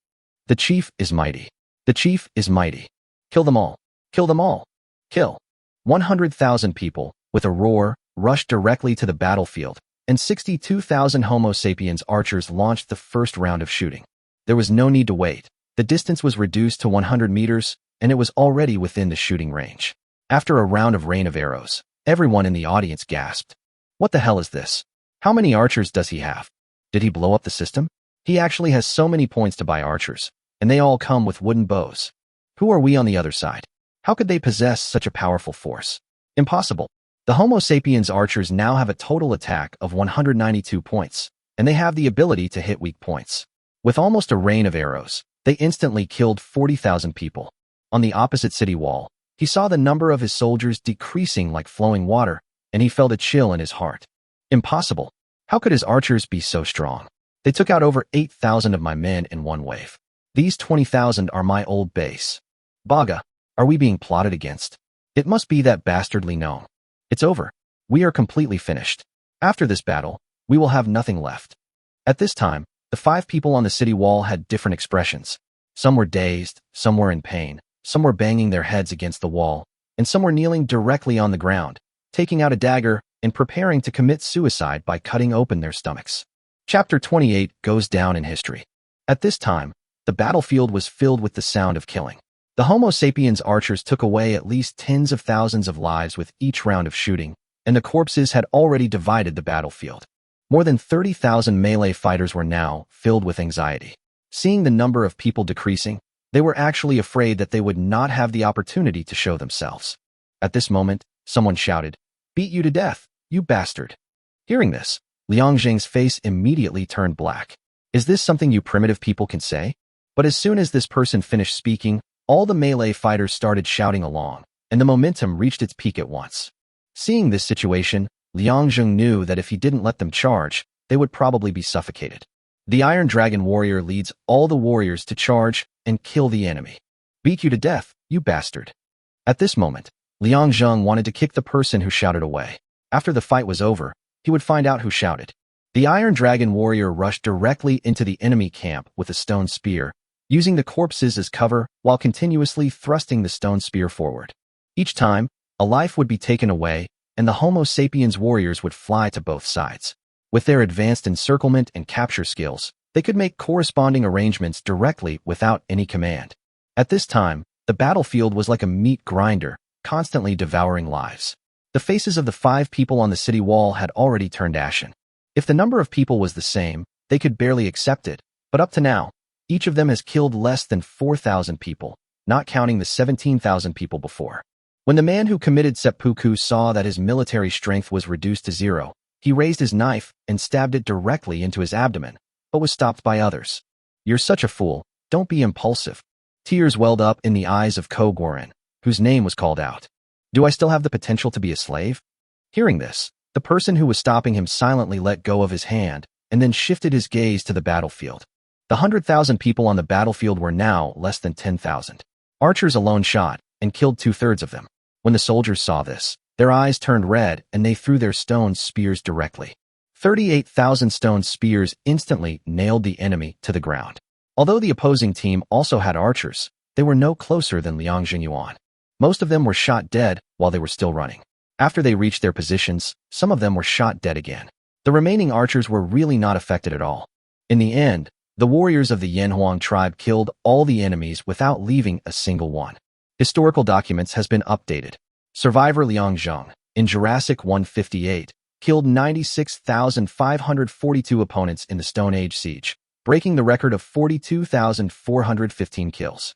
The chief is mighty. The chief is mighty. Kill them all. Kill them all. Kill. 100,000 people, with a roar, rushed directly to the battlefield, and 62,000 Homo sapiens archers launched the first round of shooting. There was no need to wait. The distance was reduced to 100 meters, and it was already within the shooting range. After a round of rain of arrows, everyone in the audience gasped. What the hell is this? How many archers does he have? Did he blow up the system? He actually has so many points to buy archers, and they all come with wooden bows. Who are we on the other side? How could they possess such a powerful force? Impossible. The Homo sapiens archers now have a total attack of 192 points, and they have the ability to hit weak points. With almost a rain of arrows, they instantly killed 40,000 people. On the opposite city wall, he saw the number of his soldiers decreasing like flowing water, and he felt a chill in his heart. Impossible. How could his archers be so strong? They took out over 8,000 of my men in one wave. These 20,000 are my old base. Baga, are we being plotted against? It must be that bastardly gnome. It's over. We are completely finished. After this battle, we will have nothing left. At this time, the 5 people on the city wall had different expressions. Some were dazed, some were in pain, some were banging their heads against the wall, and some were kneeling directly on the ground, taking out a dagger and preparing to commit suicide by cutting open their stomachs. Chapter 28 goes down in history. At this time, the battlefield was filled with the sound of killing. The Homo sapiens archers took away at least tens of thousands of lives with each round of shooting, and the corpses had already divided the battlefield. More than 30,000 melee fighters were now filled with anxiety. Seeing the number of people decreasing, they were actually afraid that they would not have the opportunity to show themselves. At this moment, someone shouted, "Beat you to death, you bastard." Hearing this, Liang Zheng's face immediately turned black. Is this something you primitive people can say? But as soon as this person finished speaking, all the melee fighters started shouting along, and the momentum reached its peak at once. Seeing this situation, Liang Zheng knew that if he didn't let them charge, they would probably be suffocated. The Iron Dragon Warrior leads all the warriors to charge and kill the enemy. Beat you to death, you bastard. At this moment, Liang Zheng wanted to kick the person who shouted away. After the fight was over, he would find out who shouted. The Iron Dragon Warrior rushed directly into the enemy camp with a stone spear, using the corpses as cover while continuously thrusting the stone spear forward. Each time, a life would be taken away, and the Homo sapiens warriors would fly to both sides. With their advanced encirclement and capture skills, they could make corresponding arrangements directly without any command. At this time, the battlefield was like a meat grinder, constantly devouring lives. The faces of the 5 people on the city wall had already turned ashen. If the number of people was the same, they could barely accept it, but up to now, each of them has killed less than 4,000 people, not counting the 17,000 people before. When the man who committed seppuku saw that his military strength was reduced to 0, he raised his knife and stabbed it directly into his abdomen, but was stopped by others. You're such a fool, don't be impulsive. Tears welled up in the eyes of Ko Gorin, whose name was called out. Do I still have the potential to be a slave? Hearing this, the person who was stopping him silently let go of his hand and then shifted his gaze to the battlefield. The 100,000 people on the battlefield were now less than 10,000. Archers alone shot and killed 2/3 of them. When the soldiers saw this, their eyes turned red and they threw their stone spears directly. 38,000 stone spears instantly nailed the enemy to the ground. Although the opposing team also had archers, they were no closer than Liang Zhengyuan. Most of them were shot dead while they were still running. After they reached their positions, some of them were shot dead again. The remaining archers were really not affected at all. In the end, the warriors of the Yanhuang tribe killed all the enemies without leaving a single one. Historical documents has been updated. Survivor Liang Zheng, in Jurassic 158, killed 96,542 opponents in the Stone Age siege, breaking the record of 42,415 kills.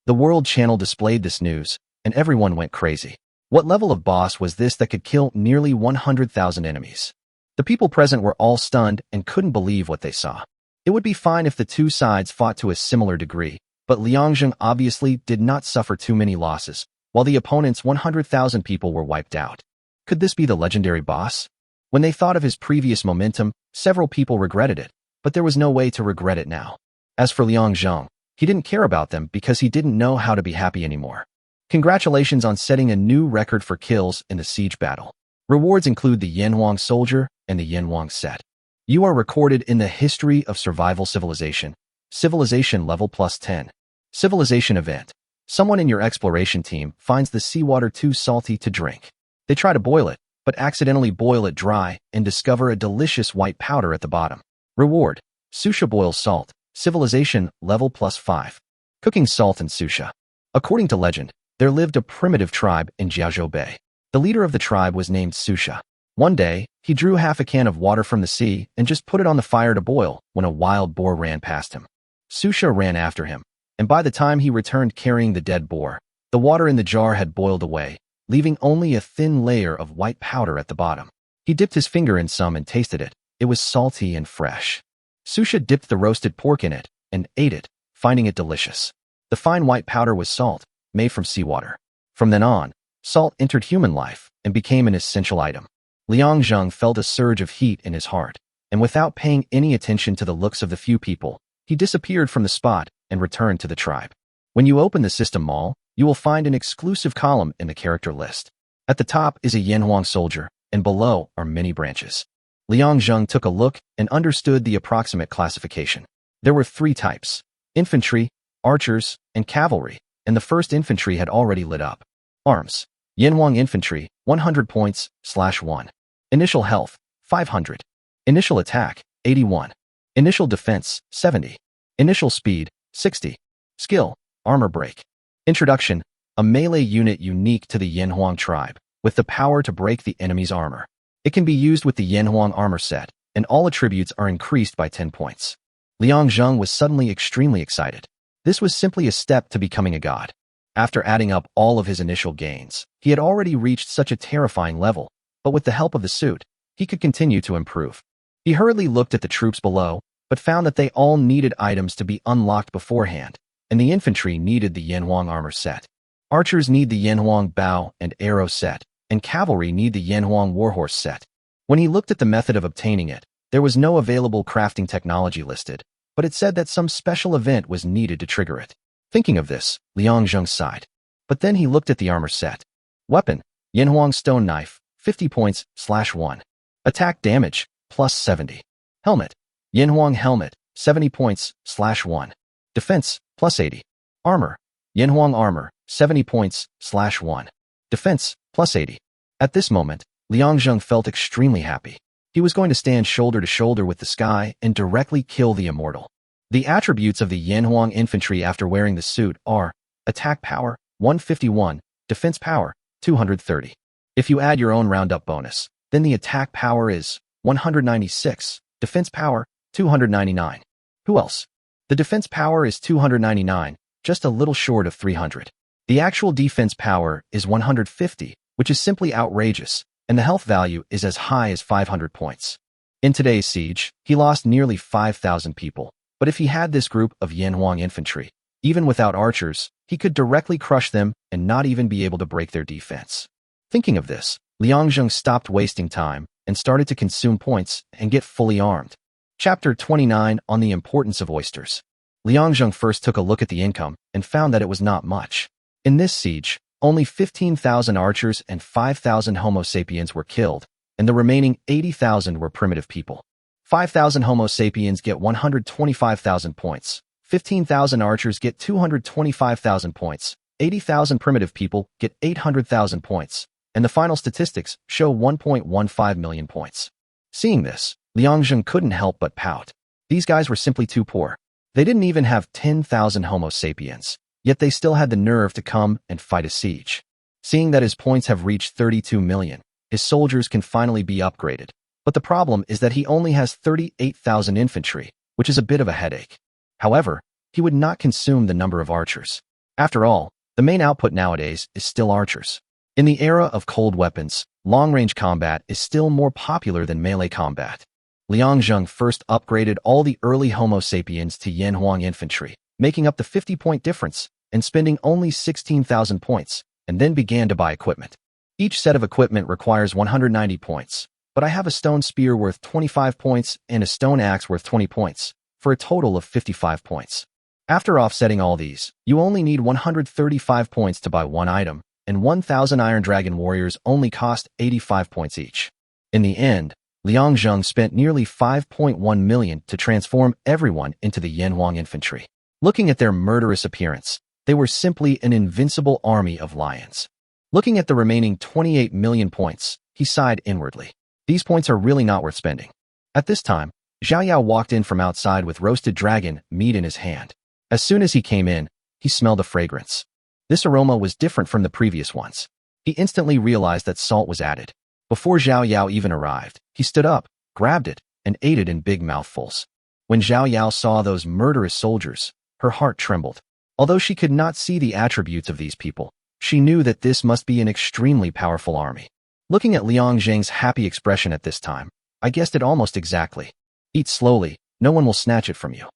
The World Channel displayed this news, and everyone went crazy. What level of boss was this that could kill nearly 100,000 enemies? The people present were all stunned and couldn't believe what they saw. It would be fine if the two sides fought to a similar degree, but Liang Zheng obviously did not suffer too many losses, while the opponent's 100,000 people were wiped out. Could this be the legendary boss? When they thought of his previous momentum, several people regretted it, but there was no way to regret it now. As for Liang Zheng, he didn't care about them because he didn't know how to be happy anymore. Congratulations on setting a new record for kills in the siege battle. Rewards include the Yanhuang Soldier and the Yanhuang Set. You are recorded in the History of Survival Civilization. Civilization level +10. Civilization event. Someone in your exploration team finds the seawater too salty to drink. They try to boil it, but accidentally boil it dry and discover a delicious white powder at the bottom. Reward. Susha boils salt. Civilization level +5. Cooking salt and susha. According to legend, there lived a primitive tribe in Jiaozhou Bay. The leader of the tribe was named Susha. One day, he drew half a can of water from the sea and just put it on the fire to boil when a wild boar ran past him. Susha ran after him, and by the time he returned carrying the dead boar, the water in the jar had boiled away, leaving only a thin layer of white powder at the bottom. He dipped his finger in some and tasted it. It was salty and fresh. Susha dipped the roasted pork in it and ate it, finding it delicious. The fine white powder was salt, made from seawater. From then on, salt entered human life and became an essential item. Liang Zheng felt a surge of heat in his heart, and without paying any attention to the looks of the few people, he disappeared from the spot and returned to the tribe. When you open the system mall, you will find an exclusive column in the character list. At the top is a Yanhuang soldier, and below are many branches. Liang Zheng took a look and understood the approximate classification. There were 3 types: infantry, archers, and cavalry, and the first infantry had already lit up. Arms. Yanhuang infantry, 100 points, /1. Initial health, 500. Initial attack, 81. Initial defense, 70. Initial speed, 60. Skill, armor break. Introduction, a melee unit unique to the Yanhuang tribe, with the power to break the enemy's armor. It can be used with the Yanhuang armor set, and all attributes are increased by 10 points. Liang Zheng was suddenly extremely excited. This was simply a step to becoming a god. After adding up all of his initial gains, he had already reached such a terrifying level, but with the help of the suit, he could continue to improve. He hurriedly looked at the troops below, but found that they all needed items to be unlocked beforehand, and the infantry needed the Yanhuang armor set. Archers need the Yanhuang bow and arrow set, and cavalry need the Yanhuang warhorse set. When he looked at the method of obtaining it, there was no available crafting technology listed, but it said that some special event was needed to trigger it. Thinking of this, Liang Zheng sighed. But then he looked at the armor set. Weapon, Yanhuang stone knife, 50 points, /1. Attack damage, +70. Helmet, Yanhuang helmet, 70 points, /1. Defense, +80. Armor, Yanhuang armor, 70 points, /1. Defense, +80. At this moment, Liang Zheng felt extremely happy. He was going to stand shoulder to shoulder with the sky and directly kill the immortal. The attributes of the Yanhuang infantry after wearing the suit are: attack power, 151, defense power, 230. If you add your own roundup bonus, then the attack power is 196, defense power, 299. Who else? The defense power is 299, just a little short of 300. The actual defense power is 150, which is simply outrageous, and the health value is as high as 500 points. In today's siege, he lost nearly 5,000 people. But if he had this group of Yanhuang infantry, even without archers, he could directly crush them and not even be able to break their defense. Thinking of this, Liang Zheng stopped wasting time and started to consume points and get fully armed. Chapter 29 on the importance of oysters. Liang Zheng first took a look at the income and found that it was not much. In this siege, only 15,000 archers and 5,000 Homo sapiens were killed, and the remaining 80,000 were primitive people. 5,000 Homo sapiens get 125,000 points, 15,000 archers get 225,000 points, 80,000 primitive people get 800,000 points, and the final statistics show 1.15 million points. Seeing this, Liang Zheng couldn't help but pout. These guys were simply too poor. They didn't even have 10,000 Homo sapiens, yet they still had the nerve to come and fight a siege. Seeing that his points have reached 32 million, his soldiers can finally be upgraded. But the problem is that he only has 38,000 infantry, which is a bit of a headache. However, he would not consume the number of archers. After all, the main output nowadays is still archers. In the era of cold weapons, long-range combat is still more popular than melee combat. Liang Zheng first upgraded all the early Homo sapiens to Yanhuang infantry, making up the 50-point difference and spending only 16,000 points, and then began to buy equipment. Each set of equipment requires 190 points, but I have a stone spear worth 25 points and a stone axe worth 20 points, for a total of 55 points. After offsetting all these, you only need 135 points to buy one item, and 1,000 Iron Dragon warriors only cost 85 points each. In the end, Liang Zheng spent nearly 5.1 million to transform everyone into the Yanhuang infantry. Looking at their murderous appearance, they were simply an invincible army of lions. Looking at the remaining 28 million points, he sighed inwardly. These points are really not worth spending. At this time, Zhao Yao walked in from outside with roasted dragon meat in his hand. As soon as he came in, he smelled a fragrance. This aroma was different from the previous ones. He instantly realized that salt was added. Before Zhao Yao even arrived, he stood up, grabbed it, and ate it in big mouthfuls. When Zhao Yao saw those murderous soldiers, her heart trembled. Although she could not see the attributes of these people, she knew that this must be an extremely powerful army. Looking at Liang Zheng's happy expression at this time, I guessed it almost exactly. Eat slowly, no one will snatch it from you.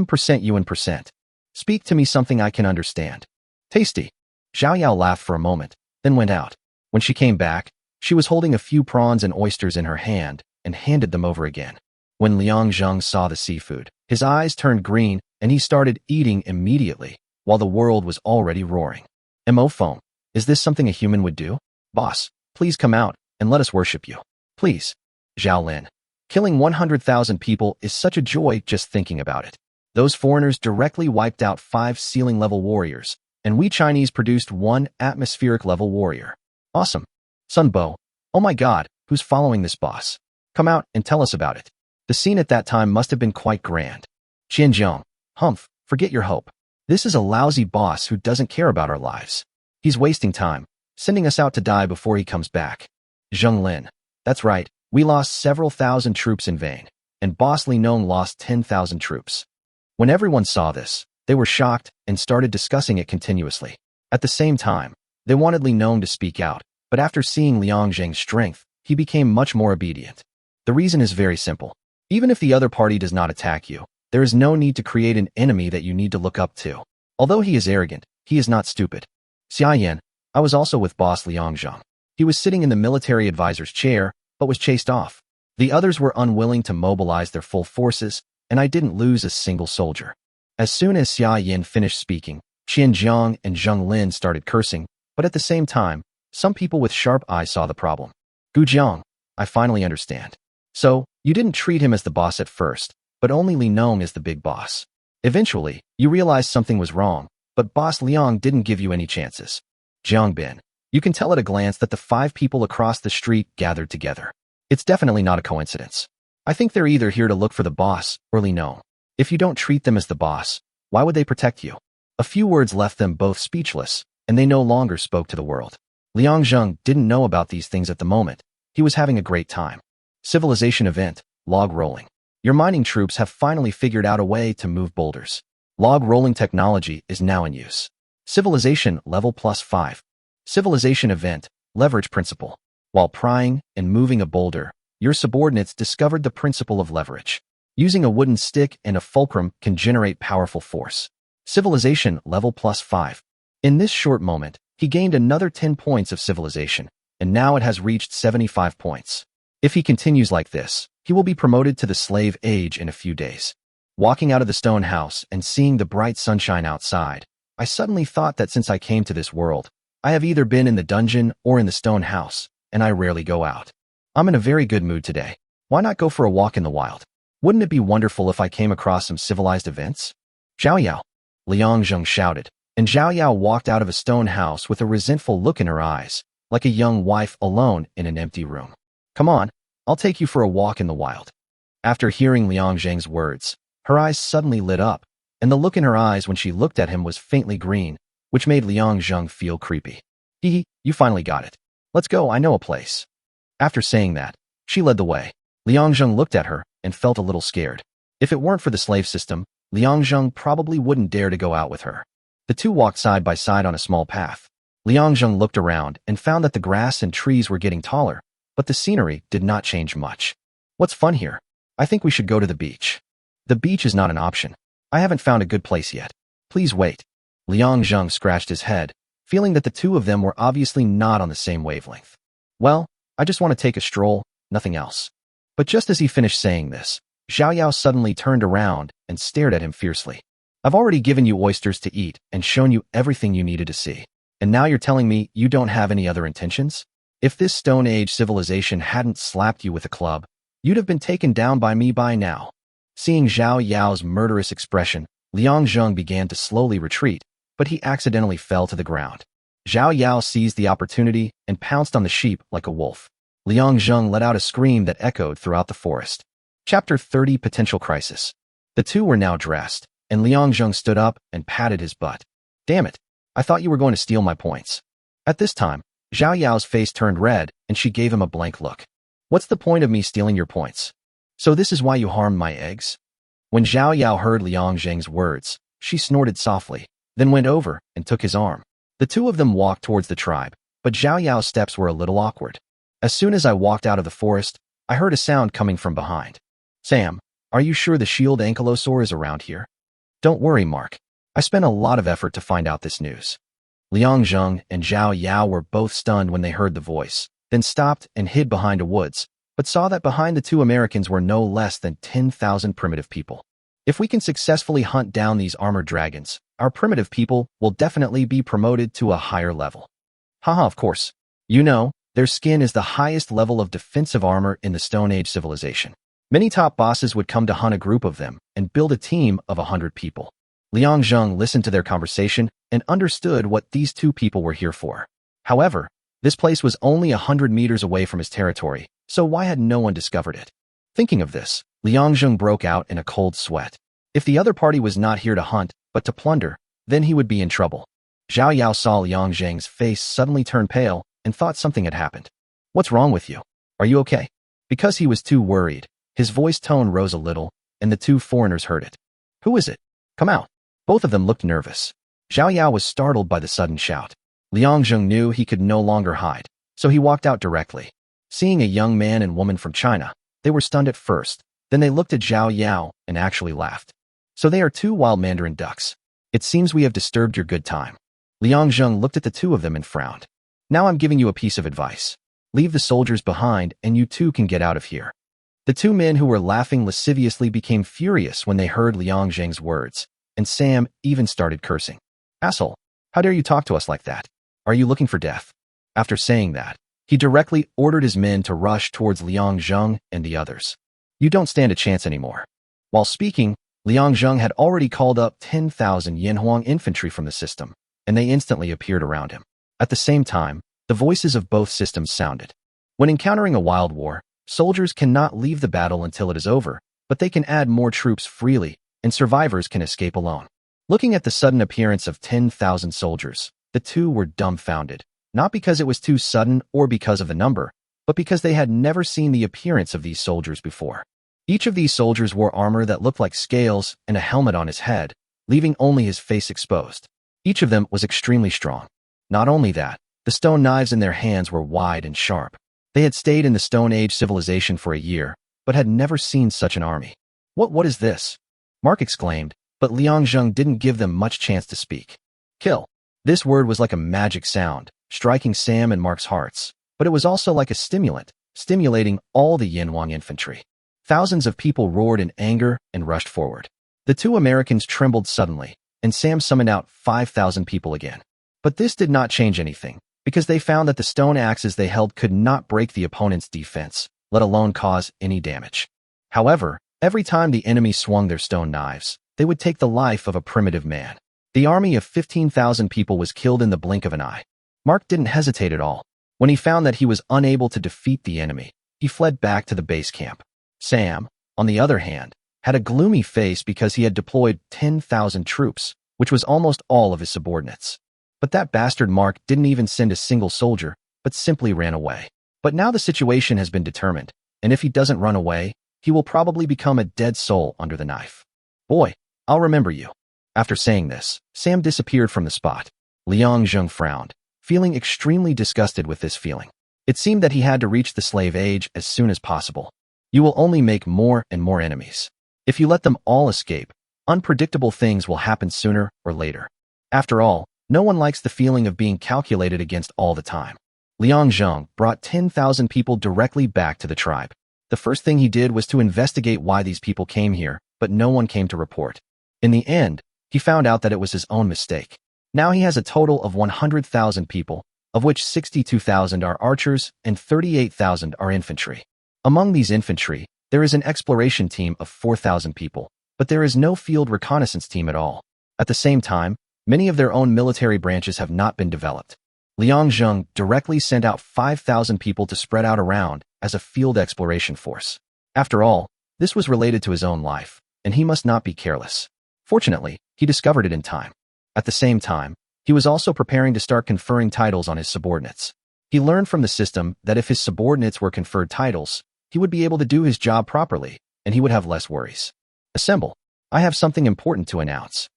Percent you and percent. Speak to me something I can understand. Tasty. Zhao Yao laughed for a moment, then went out. When she came back, she was holding a few prawns and oysters in her hand and handed them over again. When Liang Zheng saw the seafood, his eyes turned green and he started eating immediately, while the world was already roaring. Mo foam, is this something a human would do? Boss, please come out and let us worship you. Please. Zhao Lin. Killing 100,000 people is such a joy just thinking about it. Those foreigners directly wiped out 5 ceiling-level warriors, and we Chinese produced 1 atmospheric-level warrior. Awesome. Sun Bo, oh my god, who's following this boss? Come out and tell us about it. The scene at that time must have been quite grand. Qianjiang, humph, forget your hope. This is a lousy boss who doesn't care about our lives. He's wasting time, sending us out to die before he comes back. Zheng Lin, that's right, we lost several thousand troops in vain, and Boss Li Nong lost 10,000 troops. When everyone saw this, they were shocked and started discussing it continuously. At the same time, they wanted Li Nong to speak out, but after seeing Liang Zheng's strength, he became much more obedient. The reason is very simple. Even if the other party does not attack you, there is no need to create an enemy that you need to look up to. Although he is arrogant, he is not stupid. Xia Yan, I was also with boss Liang Zheng. He was sitting in the military advisor's chair, but was chased off. The others were unwilling to mobilize their full forces, and I didn't lose a single soldier. As soon as Xia Yan finished speaking, Qianjiang and Zheng Lin started cursing, but at the same time, some people with sharp eyes saw the problem. Gu Jiang, I finally understand. So, you didn't treat him as the boss at first, but only Li Nong as the big boss. Eventually, you realized something was wrong, but boss Liang didn't give you any chances. Jiang Bin, you can tell at a glance that the 5 people across the street gathered together. It's definitely not a coincidence. I think they're either here to look for the boss or Li Nong. If you don't treat them as the boss, why would they protect you? A few words left them both speechless, and they no longer spoke to the world. Liang Zheng didn't know about these things at the moment. He was having a great time. Civilization event, log rolling. Your mining troops have finally figured out a way to move boulders. Log rolling technology is now in use. Civilization level +5. Civilization event, leverage principle. While prying and moving a boulder, your subordinates discovered the principle of leverage. Using a wooden stick and a fulcrum can generate powerful force. Civilization level +5. In this short moment, he gained another 10 points of civilization, and now it has reached 75 points. If he continues like this, he will be promoted to the slave age in a few days. Walking out of the stone house and seeing the bright sunshine outside, I suddenly thought that since I came to this world, I have either been in the dungeon or in the stone house, and I rarely go out. I'm in a very good mood today. Why not go for a walk in the wild? Wouldn't it be wonderful if I came across some civilized events? Zhao Yao, Liang Zheng shouted, and Zhao Yao walked out of a stone house with a resentful look in her eyes, like a young wife alone in an empty room. Come on, I'll take you for a walk in the wild. After hearing Liang Zheng's words, her eyes suddenly lit up, and the look in her eyes when she looked at him was faintly green, which made Liang Zheng feel creepy. Hee, you finally got it. Let's go, I know a place. After saying that, she led the way. Liang Zheng looked at her and felt a little scared. If it weren't for the slave system, Liang Zheng probably wouldn't dare to go out with her. The two walked side by side on a small path. Liang Zheng looked around and found that the grass and trees were getting taller, but the scenery did not change much. What's fun here? I think we should go to the beach. The beach is not an option. I haven't found a good place yet. Please wait. Liang Zheng scratched his head, feeling that the two of them were obviously not on the same wavelength. Well, I just want to take a stroll, nothing else. But just as he finished saying this, Zhao Yao suddenly turned around and stared at him fiercely. I've already given you oysters to eat and shown you everything you needed to see. And now you're telling me you don't have any other intentions? If this Stone Age civilization hadn't slapped you with a club, you'd have been taken down by me by now. Seeing Zhao Yao's murderous expression, Liang Zheng began to slowly retreat, but he accidentally fell to the ground. Zhao Yao seized the opportunity and pounced on the sheep like a wolf. Liang Zheng let out a scream that echoed throughout the forest. Chapter 30 Potential Crisis. The two were now dressed, and Liang Zheng stood up and patted his butt. Damn it, I thought you were going to steal my points. At this time, Zhao Yao's face turned red and she gave him a blank look. What's the point of me stealing your points? So this is why you harmed my eggs? When Zhao Yao heard Liang Zheng's words, she snorted softly, then went over and took his arm. The two of them walked towards the tribe, but Zhao Yao's steps were a little awkward. As soon as I walked out of the forest, I heard a sound coming from behind. Sam, are you sure the shield ankylosaur is around here? Don't worry, Mark. I spent a lot of effort to find out this news. Liang Zheng and Zhao Yao were both stunned when they heard the voice, then stopped and hid behind a woods, but saw that behind the two Americans were no less than 10,000 primitive people. If we can successfully hunt down these armored dragons, our primitive people will definitely be promoted to a higher level. Haha, of course. You know, their skin is the highest level of defensive armor in the Stone Age civilization. Many top bosses would come to hunt a group of them and build a team of 100 people. Liang Zheng listened to their conversation and understood what these two people were here for. However, this place was only 100 meters away from his territory, so why had no one discovered it? Thinking of this, Liang Zheng broke out in a cold sweat. If the other party was not here to hunt, but to plunder, then he would be in trouble. Zhao Yao saw Liang Zheng's face suddenly turn pale and thought something had happened. What's wrong with you? Are you okay? Because he was too worried, his voice tone rose a little, and the two foreigners heard it. Who is it? Come out. Both of them looked nervous. Zhao Yao was startled by the sudden shout. Liang Zheng knew he could no longer hide, so he walked out directly. Seeing a young man and woman from China, they were stunned at first, then they looked at Zhao Yao and actually laughed. So they are two wild mandarin ducks. It seems we have disturbed your good time. Liang Zheng looked at the two of them and frowned. Now I'm giving you a piece of advice. Leave the soldiers behind and you two can get out of here. The two men who were laughing lasciviously became furious when they heard Liang Zheng's words, and Sam even started cursing. Asshole, how dare you talk to us like that? Are you looking for death? After saying that, he directly ordered his men to rush towards Liang Zheng and the others. You don't stand a chance anymore. While speaking, Liang Zheng had already called up 10,000 Yanhuang infantry from the system, and they instantly appeared around him. At the same time, the voices of both systems sounded. When encountering a wild war, soldiers cannot leave the battle until it is over, but they can add more troops freely, and survivors can escape alone. Looking at the sudden appearance of 10,000 soldiers, the two were dumbfounded, not because it was too sudden or because of the number, but because they had never seen the appearance of these soldiers before. Each of these soldiers wore armor that looked like scales and a helmet on his head, leaving only his face exposed. Each of them was extremely strong. Not only that, the stone knives in their hands were wide and sharp. They had stayed in the Stone Age civilization for a year, but had never seen such an army. What is this? Mark exclaimed, but Liang Zheng didn't give them much chance to speak. Kill. This word was like a magic sound, striking Sam and Mark's hearts, but it was also like a stimulant, stimulating all the Yanhuang infantry. Thousands of people roared in anger and rushed forward. The two Americans trembled suddenly, and Sam summoned out 5,000 people again. But this did not change anything, because they found that the stone axes they held could not break the opponent's defense, let alone cause any damage. However, every time the enemy swung their stone knives, they would take the life of a primitive man. The army of 15,000 people was killed in the blink of an eye. Mark didn't hesitate at all. When he found that he was unable to defeat the enemy, he fled back to the base camp. Sam, on the other hand, had a gloomy face because he had deployed 10,000 troops, which was almost all of his subordinates. But that bastard Mark didn't even send a single soldier, but simply ran away. But now the situation has been determined, and if he doesn't run away, he will probably become a dead soul under the knife. Boy, I'll remember you. After saying this, Sam disappeared from the spot. Liang Zheng frowned, feeling extremely disgusted with this feeling. It seemed that he had to reach the slave age as soon as possible. You will only make more and more enemies. If you let them all escape, unpredictable things will happen sooner or later. After all, no one likes the feeling of being calculated against all the time. Liang Zheng brought 10,000 people directly back to the tribe. The first thing he did was to investigate why these people came here, but no one came to report. In the end, he found out that it was his own mistake. Now he has a total of 100,000 people, of which 62,000 are archers and 38,000 are infantry. Among these infantry, there is an exploration team of 4,000 people, but there is no field reconnaissance team at all. At the same time, many of their own military branches have not been developed. Liang Zheng directly sent out 5,000 people to spread out around as a field exploration force. After all, this was related to his own life, and he must not be careless. Fortunately, he discovered it in time. At the same time, he was also preparing to start conferring titles on his subordinates. He learned from the system that if his subordinates were conferred titles, he would be able to do his job properly, and he would have less worries. Assemble. I have something important to announce.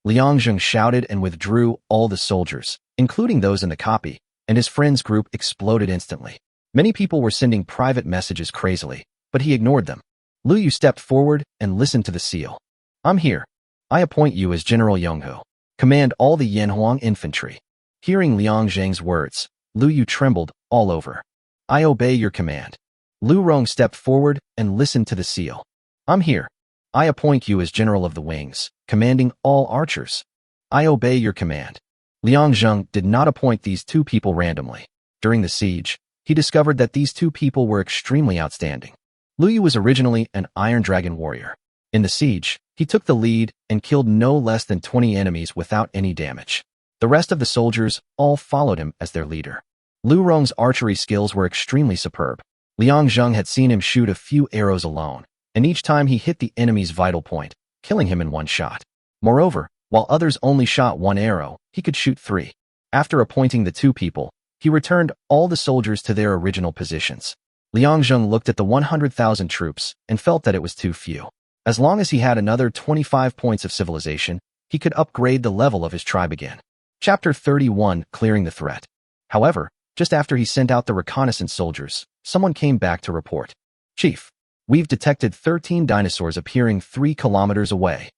Liang Zheng shouted and withdrew all the soldiers, including those in the copy, and his friends' group exploded instantly. Many people were sending private messages crazily, but he ignored them. Lu Yu stepped forward and listened to the seal. I'm here. I appoint you as General Yonghu. Command all the Yanhuang infantry. Hearing Liang Zheng's words, Lu Yu trembled all over. I obey your command. Lu Rong stepped forward and listened to the seal. I'm here. I appoint you as General of the Wings, commanding all archers. I obey your command. Liang Zheng did not appoint these two people randomly. During the siege, he discovered that these two people were extremely outstanding. Lu Yu was originally an Iron Dragon warrior. In the siege, he took the lead and killed no less than 20 enemies without any damage. The rest of the soldiers all followed him as their leader. Lu Rong's archery skills were extremely superb. Liang Zheng had seen him shoot a few arrows alone, and each time he hit the enemy's vital point, killing him in one shot. Moreover, while others only shot one arrow, he could shoot 3. After appointing the 2 people, he returned all the soldiers to their original positions. Liang Zheng looked at the 100,000 troops and felt that it was too few. As long as he had another 25 points of civilization, he could upgrade the level of his tribe again. Chapter 31, Clearing the Threat. However, just after he sent out the reconnaissance soldiers, someone came back to report. Chief, we've detected 13 dinosaurs appearing 3 kilometers away.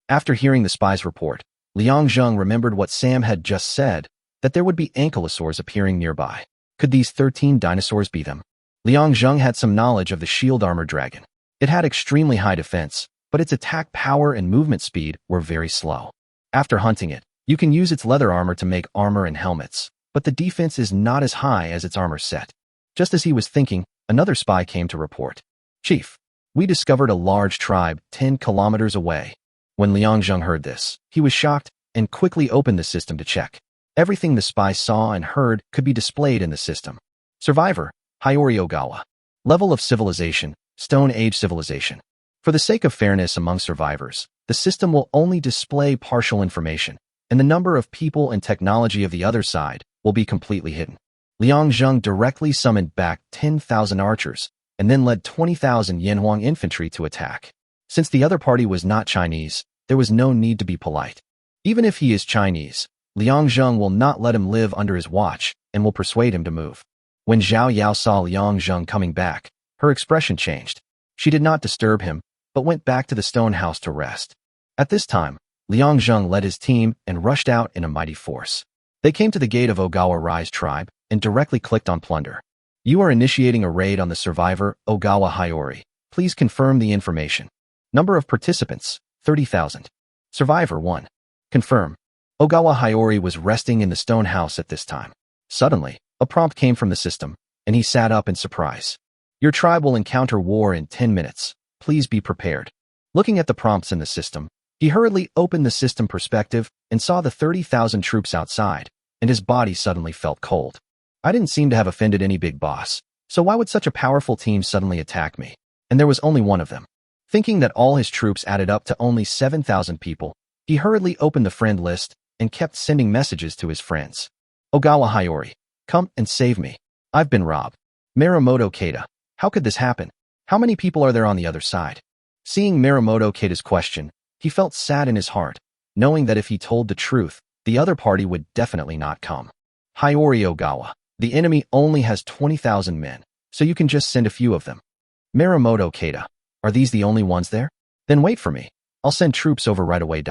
After hearing the spy's report, Liang Zheng remembered what Sam had just said, that there would be ankylosaurs appearing nearby. Could these 13 dinosaurs be them? Liang Zheng had some knowledge of the shield armor dragon. It had extremely high defense, but its attack power and movement speed were very slow. After hunting it, you can use its leather armor to make armor and helmets, but the defense is not as high as its armor set. Just as he was thinking, another spy came to report. Chief, we discovered a large tribe 10 kilometers away. When Liang Zheng heard this, he was shocked and quickly opened the system to check. Everything the spy saw and heard could be displayed in the system. Survivor, Hiyori Ogawa. Level of civilization, Stone Age civilization. For the sake of fairness among survivors, the system will only display partial information, and the number of people and technology of the other side will be completely hidden. Liang Zheng directly summoned back 10,000 archers, and then led 20,000 Yanhuang infantry to attack. Since the other party was not Chinese, there was no need to be polite. Even if he is Chinese, Liang Zheng will not let him live under his watch and will persuade him to move. When Zhao Yao saw Liang Zheng coming back, her expression changed. She did not disturb him, but went back to the stone house to rest. At this time, Liang Zheng led his team and rushed out in a mighty force. They came to the gate of Ogawa Rai's tribe and directly clicked on plunder. You are initiating a raid on the survivor, Ogawa Hiyori. Please confirm the information. Number of participants, 30,000. Survivor 1. Confirm. Ogawa Hiyori was resting in the stone house at this time. Suddenly, a prompt came from the system, and he sat up in surprise. Your tribe will encounter war in 10 minutes. Please be prepared. Looking at the prompts in the system, he hurriedly opened the system perspective and saw the 30,000 troops outside, and his body suddenly felt cold. I didn't seem to have offended any big boss, so why would such a powerful team suddenly attack me? And there was only one of them. Thinking that all his troops added up to only 7,000 people, he hurriedly opened the friend list and kept sending messages to his friends. Ogawa Hiyori, come and save me. I've been robbed. Miramoto Keita, how could this happen? How many people are there on the other side? Seeing Miramoto Keita's question, he felt sad in his heart, knowing that if he told the truth, the other party would definitely not come. Hiyori Ogawa, the enemy only has 20,000 men, so you can just send a few of them. Miramoto Keita, are these the only ones there? Then wait for me. I'll send troops over right away.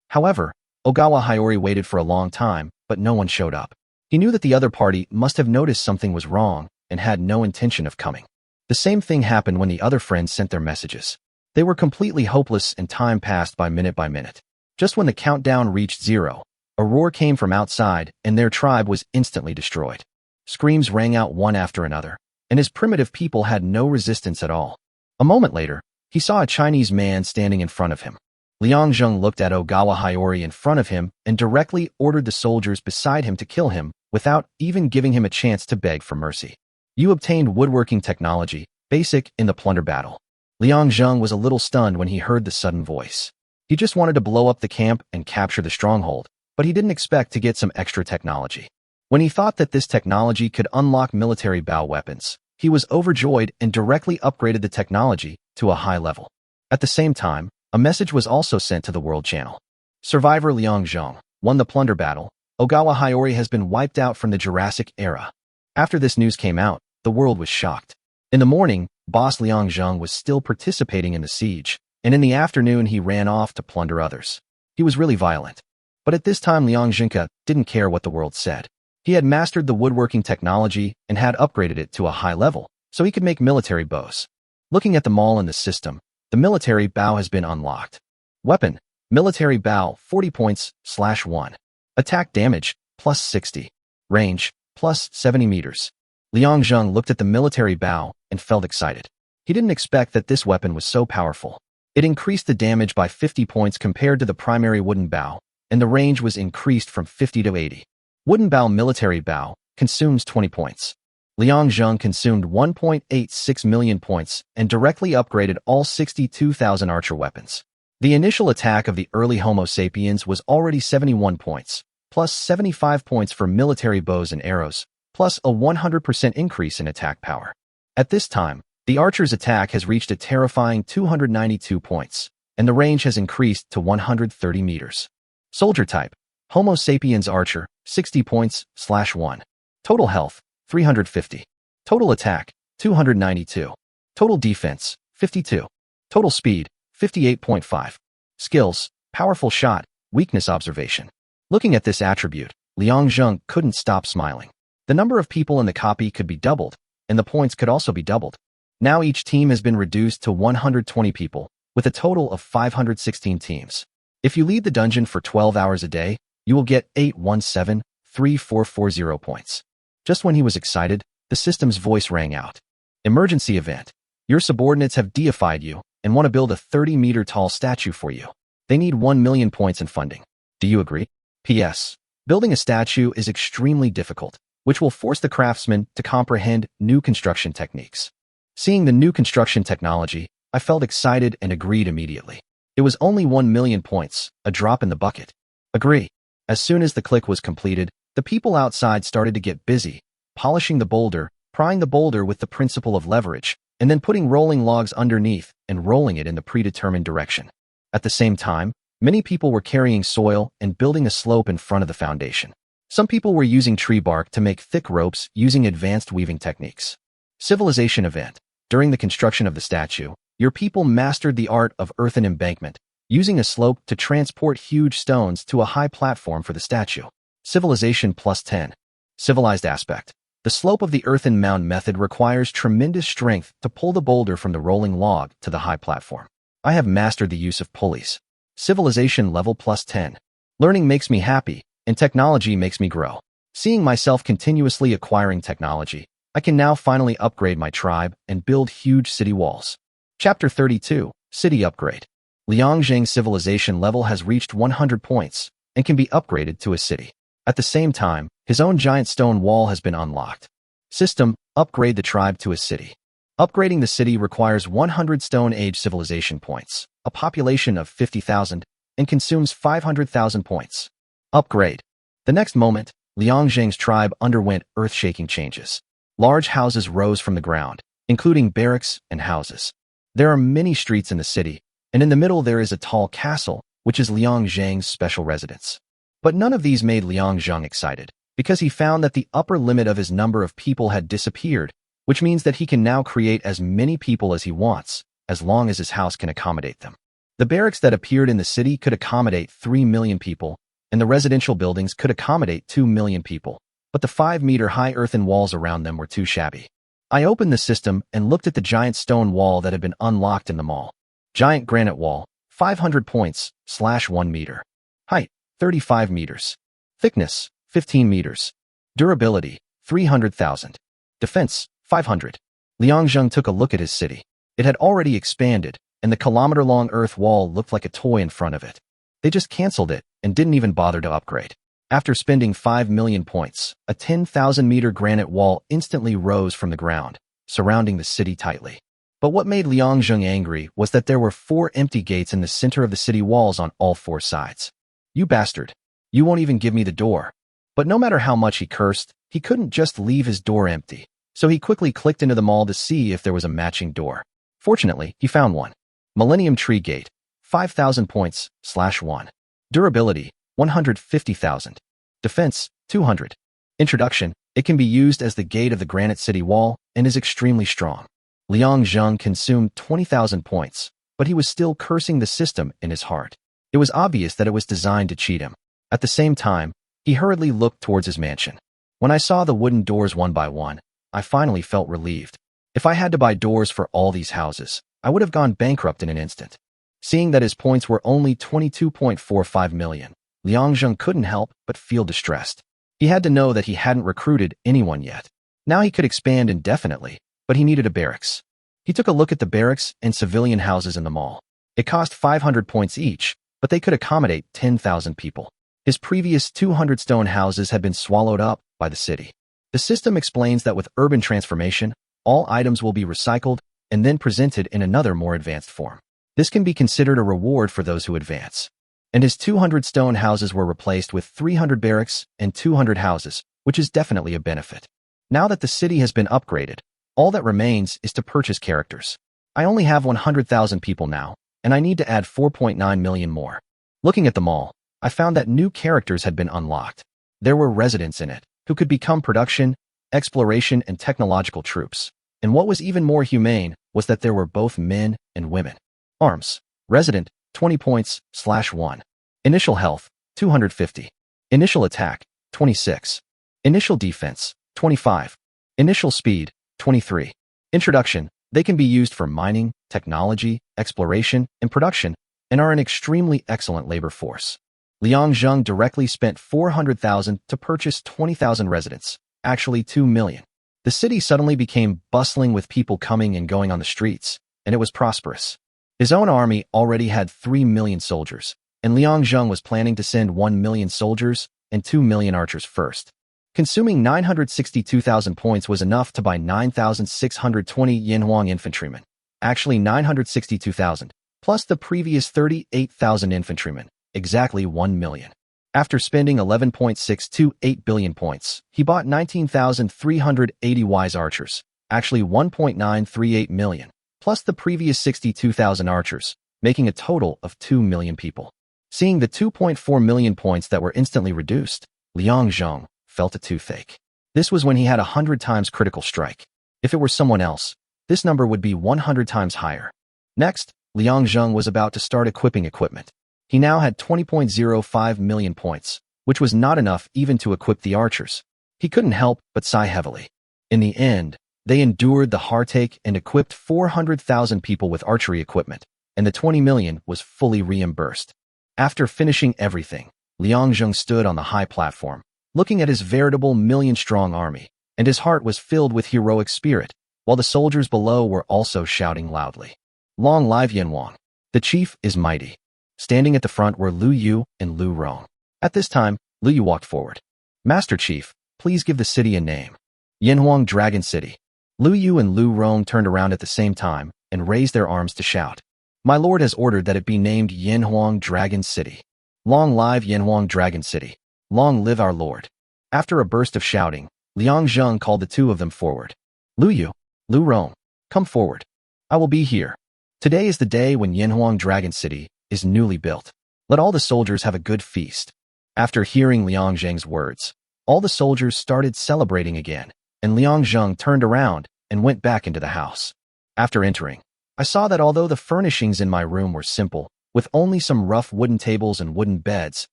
However, Ogawa Hiyori waited for a long time, but no one showed up. He knew that the other party must have noticed something was wrong and had no intention of coming. The same thing happened when the other friends sent their messages. They were completely hopeless and time passed by minute by minute. Just when the countdown reached 0, a roar came from outside and their tribe was instantly destroyed. Screams rang out one after another, and his primitive people had no resistance at all. A moment later, he saw a Chinese man standing in front of him. Liang Zheng looked at Ogawa Hiyori in front of him and directly ordered the soldiers beside him to kill him without even giving him a chance to beg for mercy. You obtained woodworking technology, basic in the plunder battle. Liang Zheng was a little stunned when he heard the sudden voice. He just wanted to blow up the camp and capture the stronghold, but he didn't expect to get some extra technology. When he thought that this technology could unlock military bow weapons, he was overjoyed and directly upgraded the technology to a high level. At the same time, a message was also sent to the World Channel. Survivor Liang Zheng won the plunder battle. Ogawa Hiyori has been wiped out from the Jurassic era. After this news came out, the world was shocked. In the morning, Boss Liang Zheng was still participating in the siege, and in the afternoon he ran off to plunder others. He was really violent. But at this time Liang Zheng didn't care what the world said. He had mastered the woodworking technology and had upgraded it to a high level, so he could make military bows. Looking at them all in the system, the military bow has been unlocked. Weapon, military bow 40 points, /1. Attack damage, plus 60. Range, plus 70 meters. Liang Zheng looked at the military bow and felt excited. He didn't expect that this weapon was so powerful. It increased the damage by 50 points compared to the primary wooden bow, and the range was increased from 50 to 80. Wooden bow military bow consumes 20 points. Liang Zheng consumed 1.86 million points and directly upgraded all 62,000 archer weapons. The initial attack of the early Homo sapiens was already 71 points, plus 75 points for military bows and arrows, plus a 100% increase in attack power. At this time, the archer's attack has reached a terrifying 292 points, and the range has increased to 130 meters. Soldier type, Homo sapiens archer, 60 points, /1. Total health, 350. Total attack, 292. Total defense, 52. Total speed, 58.5. Skills, powerful shot, weakness observation. Looking at this attribute, Liang Zheng couldn't stop smiling. The number of people in the copy could be doubled, and the points could also be doubled. Now each team has been reduced to 120 people, with a total of 516 teams. If you lead the dungeon for 12 hours a day, you will get 8173440 points. Just when he was excited, the system's voice rang out. Emergency event. Your subordinates have deified you and want to build a 30-meter tall statue for you. They need 1 million points in funding. Do you agree? P.S. Building a statue is extremely difficult, which will force the craftsman to comprehend new construction techniques. Seeing the new construction technology, I felt excited and agreed immediately. It was only 1 million points, a drop in the bucket. Agree. As soon as the click was completed, the people outside started to get busy, polishing the boulder, prying the boulder with the principle of leverage, and then putting rolling logs underneath and rolling it in the predetermined direction. At the same time, many people were carrying soil and building a slope in front of the foundation. Some people were using tree bark to make thick ropes using advanced weaving techniques. Civilization event. During the construction of the statue, your people mastered the art of earthen embankment, using a slope to transport huge stones to a high platform for the statue. Civilization plus 10. Civilized aspect. The slope of the earthen mound method requires tremendous strength to pull the boulder from the rolling log to the high platform. I have mastered the use of pulleys. Civilization level plus 10. Learning makes me happy, and technology makes me grow. Seeing myself continuously acquiring technology, I can now finally upgrade my tribe and build huge city walls. Chapter 32, City Upgrade. Liang Zheng's civilization level has reached 100 points and can be upgraded to a city. At the same time, his own giant stone wall has been unlocked. System, upgrade the tribe to a city. Upgrading the city requires 100 Stone Age civilization points, a population of 50,000, and consumes 500,000 points. Upgrade. The next moment, Liang Zheng's tribe underwent earth-shaking changes. Large houses rose from the ground, including barracks and houses. There are many streets in the city, and in the middle there is a tall castle, which is Liang Zheng's special residence. But none of these made Liang Zheng excited, because he found that the upper limit of his number of people had disappeared, which means that he can now create as many people as he wants, as long as his house can accommodate them. The barracks that appeared in the city could accommodate 3 million people, and the residential buildings could accommodate 2 million people. but the 5-meter-high earthen walls around them were too shabby. I opened the system and looked at the giant stone wall that had been unlocked in the mall. Giant granite wall, 500 points, /1 meter. Height, 35 meters. Thickness, 15 meters. Durability, 300,000. Defense, 500. Liangzheng took a look at his city. It had already expanded, and the kilometer-long earth wall looked like a toy in front of it. They just canceled it and didn't even bother to upgrade. After spending 5 million points, a 10,000-meter granite wall instantly rose from the ground, surrounding the city tightly. But what made Liangzheng angry was that there were 4 empty gates in the center of the city walls on all 4 sides. "You bastard. You won't even give me the door." But no matter how much he cursed, he couldn't just leave his door empty, so he quickly clicked into the mall to see if there was a matching door. Fortunately, he found one. Millennium Tree Gate, 5,000 points, /1. Durability, 150,000. Defense, 200. Introduction, it can be used as the gate of the granite city wall and is extremely strong. Liangzheng consumed 20,000 points, but he was still cursing the system in his heart. It was obvious that it was designed to cheat him. At the same time, he hurriedly looked towards his mansion. When I saw the wooden doors one by one, I finally felt relieved. If I had to buy doors for all these houses, I would have gone bankrupt in an instant. Seeing that his points were only 22.45 million, Liangzheng couldn't help but feel distressed. He had to know that he hadn't recruited anyone yet. Now he could expand indefinitely, but he needed a barracks. He took a look at the barracks and civilian houses in the mall. It cost 500 points each, but they could accommodate 10,000 people. His previous 200 stone houses had been swallowed up by the city. The system explains that with urban transformation, all items will be recycled and then presented in another more advanced form. This can be considered a reward for those who advance. And his 200 stone houses were replaced with 300 barracks and 200 houses, which is definitely a benefit. Now that the city has been upgraded, all that remains is to purchase characters. I only have 100,000 people now, and I need to add 4.9 million more. Looking at the mall, I found that new characters had been unlocked. There were residents in it, who could become production, exploration, and technological troops. And what was even more humane was that there were both men and women. Arms. Resident, 20 points, /1. Initial health, 250. Initial attack, 26. Initial defense, 25. Initial speed, 23. Introduction, they can be used for mining, technology, exploration, and production, and are an extremely excellent labor force. Liangzheng directly spent 400,000 to purchase 20,000 residents, actually 2 million. The city suddenly became bustling with people coming and going on the streets, and it was prosperous. His own army already had 3 million soldiers, and Liangzheng was planning to send 1 million soldiers and 2 million archers first. Consuming 962,000 points was enough to buy 9,620 Yanhuang infantrymen, actually 962,000, plus the previous 38,000 infantrymen, exactly 1 million. After spending 11.628 billion points, he bought 19,380 wise archers, actually 1.938 million, plus the previous 62,000 archers, making a total of 2 million people. Seeing the 2.4 million points that were instantly reduced, Liangzheng felt a toothache. This was when he had 100 times critical strike. If it were someone else, this number would be 100 times higher. Next, Liangzheng was about to start equipping equipment. He now had 20.05 million points, which was not enough even to equip the archers. He couldn't help but sigh heavily. In the end, they endured the heartache and equipped 400,000 people with archery equipment, and the 20 million was fully reimbursed. After finishing everything, Liangzheng stood on the high platform, looking at his veritable million-strong army, and his heart was filled with heroic spirit, while the soldiers below were also shouting loudly. "Long live Yanhuang! The chief is mighty." Standing at the front were Lu Yu and Lu Rong. At this time, Lu Yu walked forward. "Master Chief, please give the city a name." "Yanhuang Dragon City." Lu Yu and Lu Rong turned around at the same time and raised their arms to shout. "My lord has ordered that it be named Yanhuang Dragon City." "Long live Yanhuang Dragon City. Long live our lord." After a burst of shouting, Liangzheng called the two of them forward. "Lu Yu, Lu Rong, come forward. I will be here. Today is the day when Yanhuang Dragon City is newly built. Let all the soldiers have a good feast." After hearing Liangzheng's words, all the soldiers started celebrating again, and Liangzheng turned around and went back into the house. After entering, I saw that although the furnishings in my room were simple, with only some rough wooden tables and wooden beds,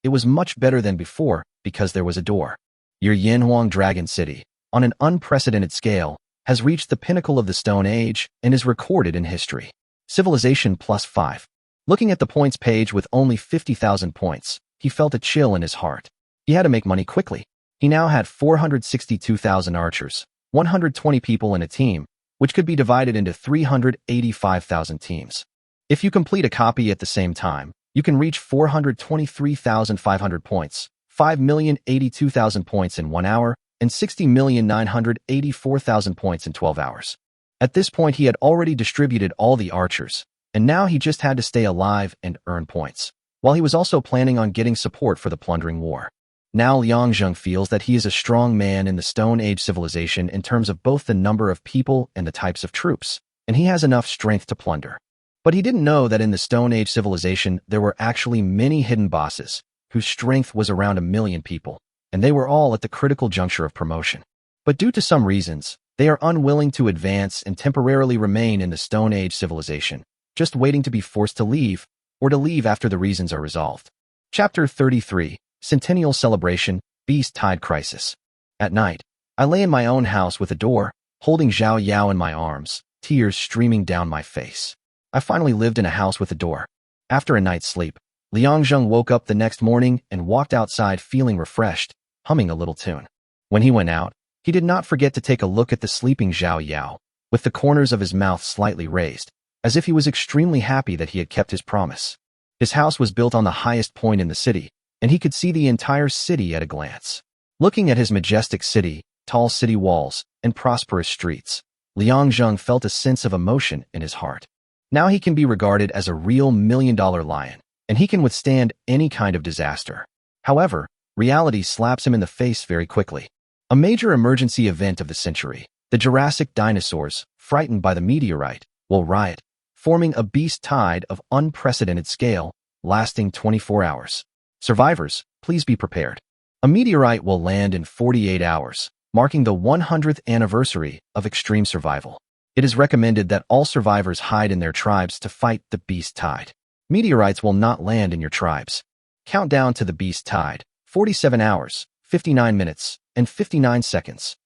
it was much better than before because there was a door. Your Yanhuang Dragon City, on an unprecedented scale, has reached the pinnacle of the Stone Age and is recorded in history. Civilization +5. Looking at the points page with only 50,000 points, he felt a chill in his heart. He had to make money quickly. He now had 462,000 archers, 120 people in a team, which could be divided into 385,000 teams. If you complete a copy at the same time, you can reach 423,500 points, 5,082,000 points in 1 hour, and 60,984,000 points in 12 hours. At this point, he had already distributed all the archers, and now he just had to stay alive and earn points, while he was also planning on getting support for the plundering war. Now Liang Zheng feels that he is a strong man in the Stone Age civilization in terms of both the number of people and the types of troops, and he has enough strength to plunder. But he didn't know that in the Stone Age civilization there were actually many hidden bosses, whose strength was around 1 million people, and they were all at the critical juncture of promotion. But due to some reasons, they are unwilling to advance and temporarily remain in the Stone Age civilization, just waiting to be forced to leave, or to leave after the reasons are resolved. Chapter 33. Centennial Celebration, Beast Tide Crisis. At night, I lay in my own house with a door, holding Zhao Yao in my arms, tears streaming down my face. I finally lived in a house with a door. After a night's sleep, Liang Zheng woke up the next morning and walked outside feeling refreshed, humming a little tune. When he went out, he did not forget to take a look at the sleeping Zhao Yao, with the corners of his mouth slightly raised, as if he was extremely happy that he had kept his promise. His house was built on the highest point in the city, and he could see the entire city at a glance. Looking at his majestic city, tall city walls, and prosperous streets, Liang Zheng felt a sense of emotion in his heart. Now he can be regarded as a real million-dollar lion, and he can withstand any kind of disaster. However, reality slaps him in the face very quickly. A major emergency event of the century, the Jurassic dinosaurs, frightened by the meteorite, will riot, forming a beast tide of unprecedented scale, lasting 24 hours. Survivors, please be prepared. A meteorite will land in 48 hours, marking the 100th anniversary of extreme survival. It is recommended that all survivors hide in their tribes to fight the beast tide. Meteorites will not land in your tribes. Countdown to the beast tide, 47 hours, 59 minutes, and 59 seconds.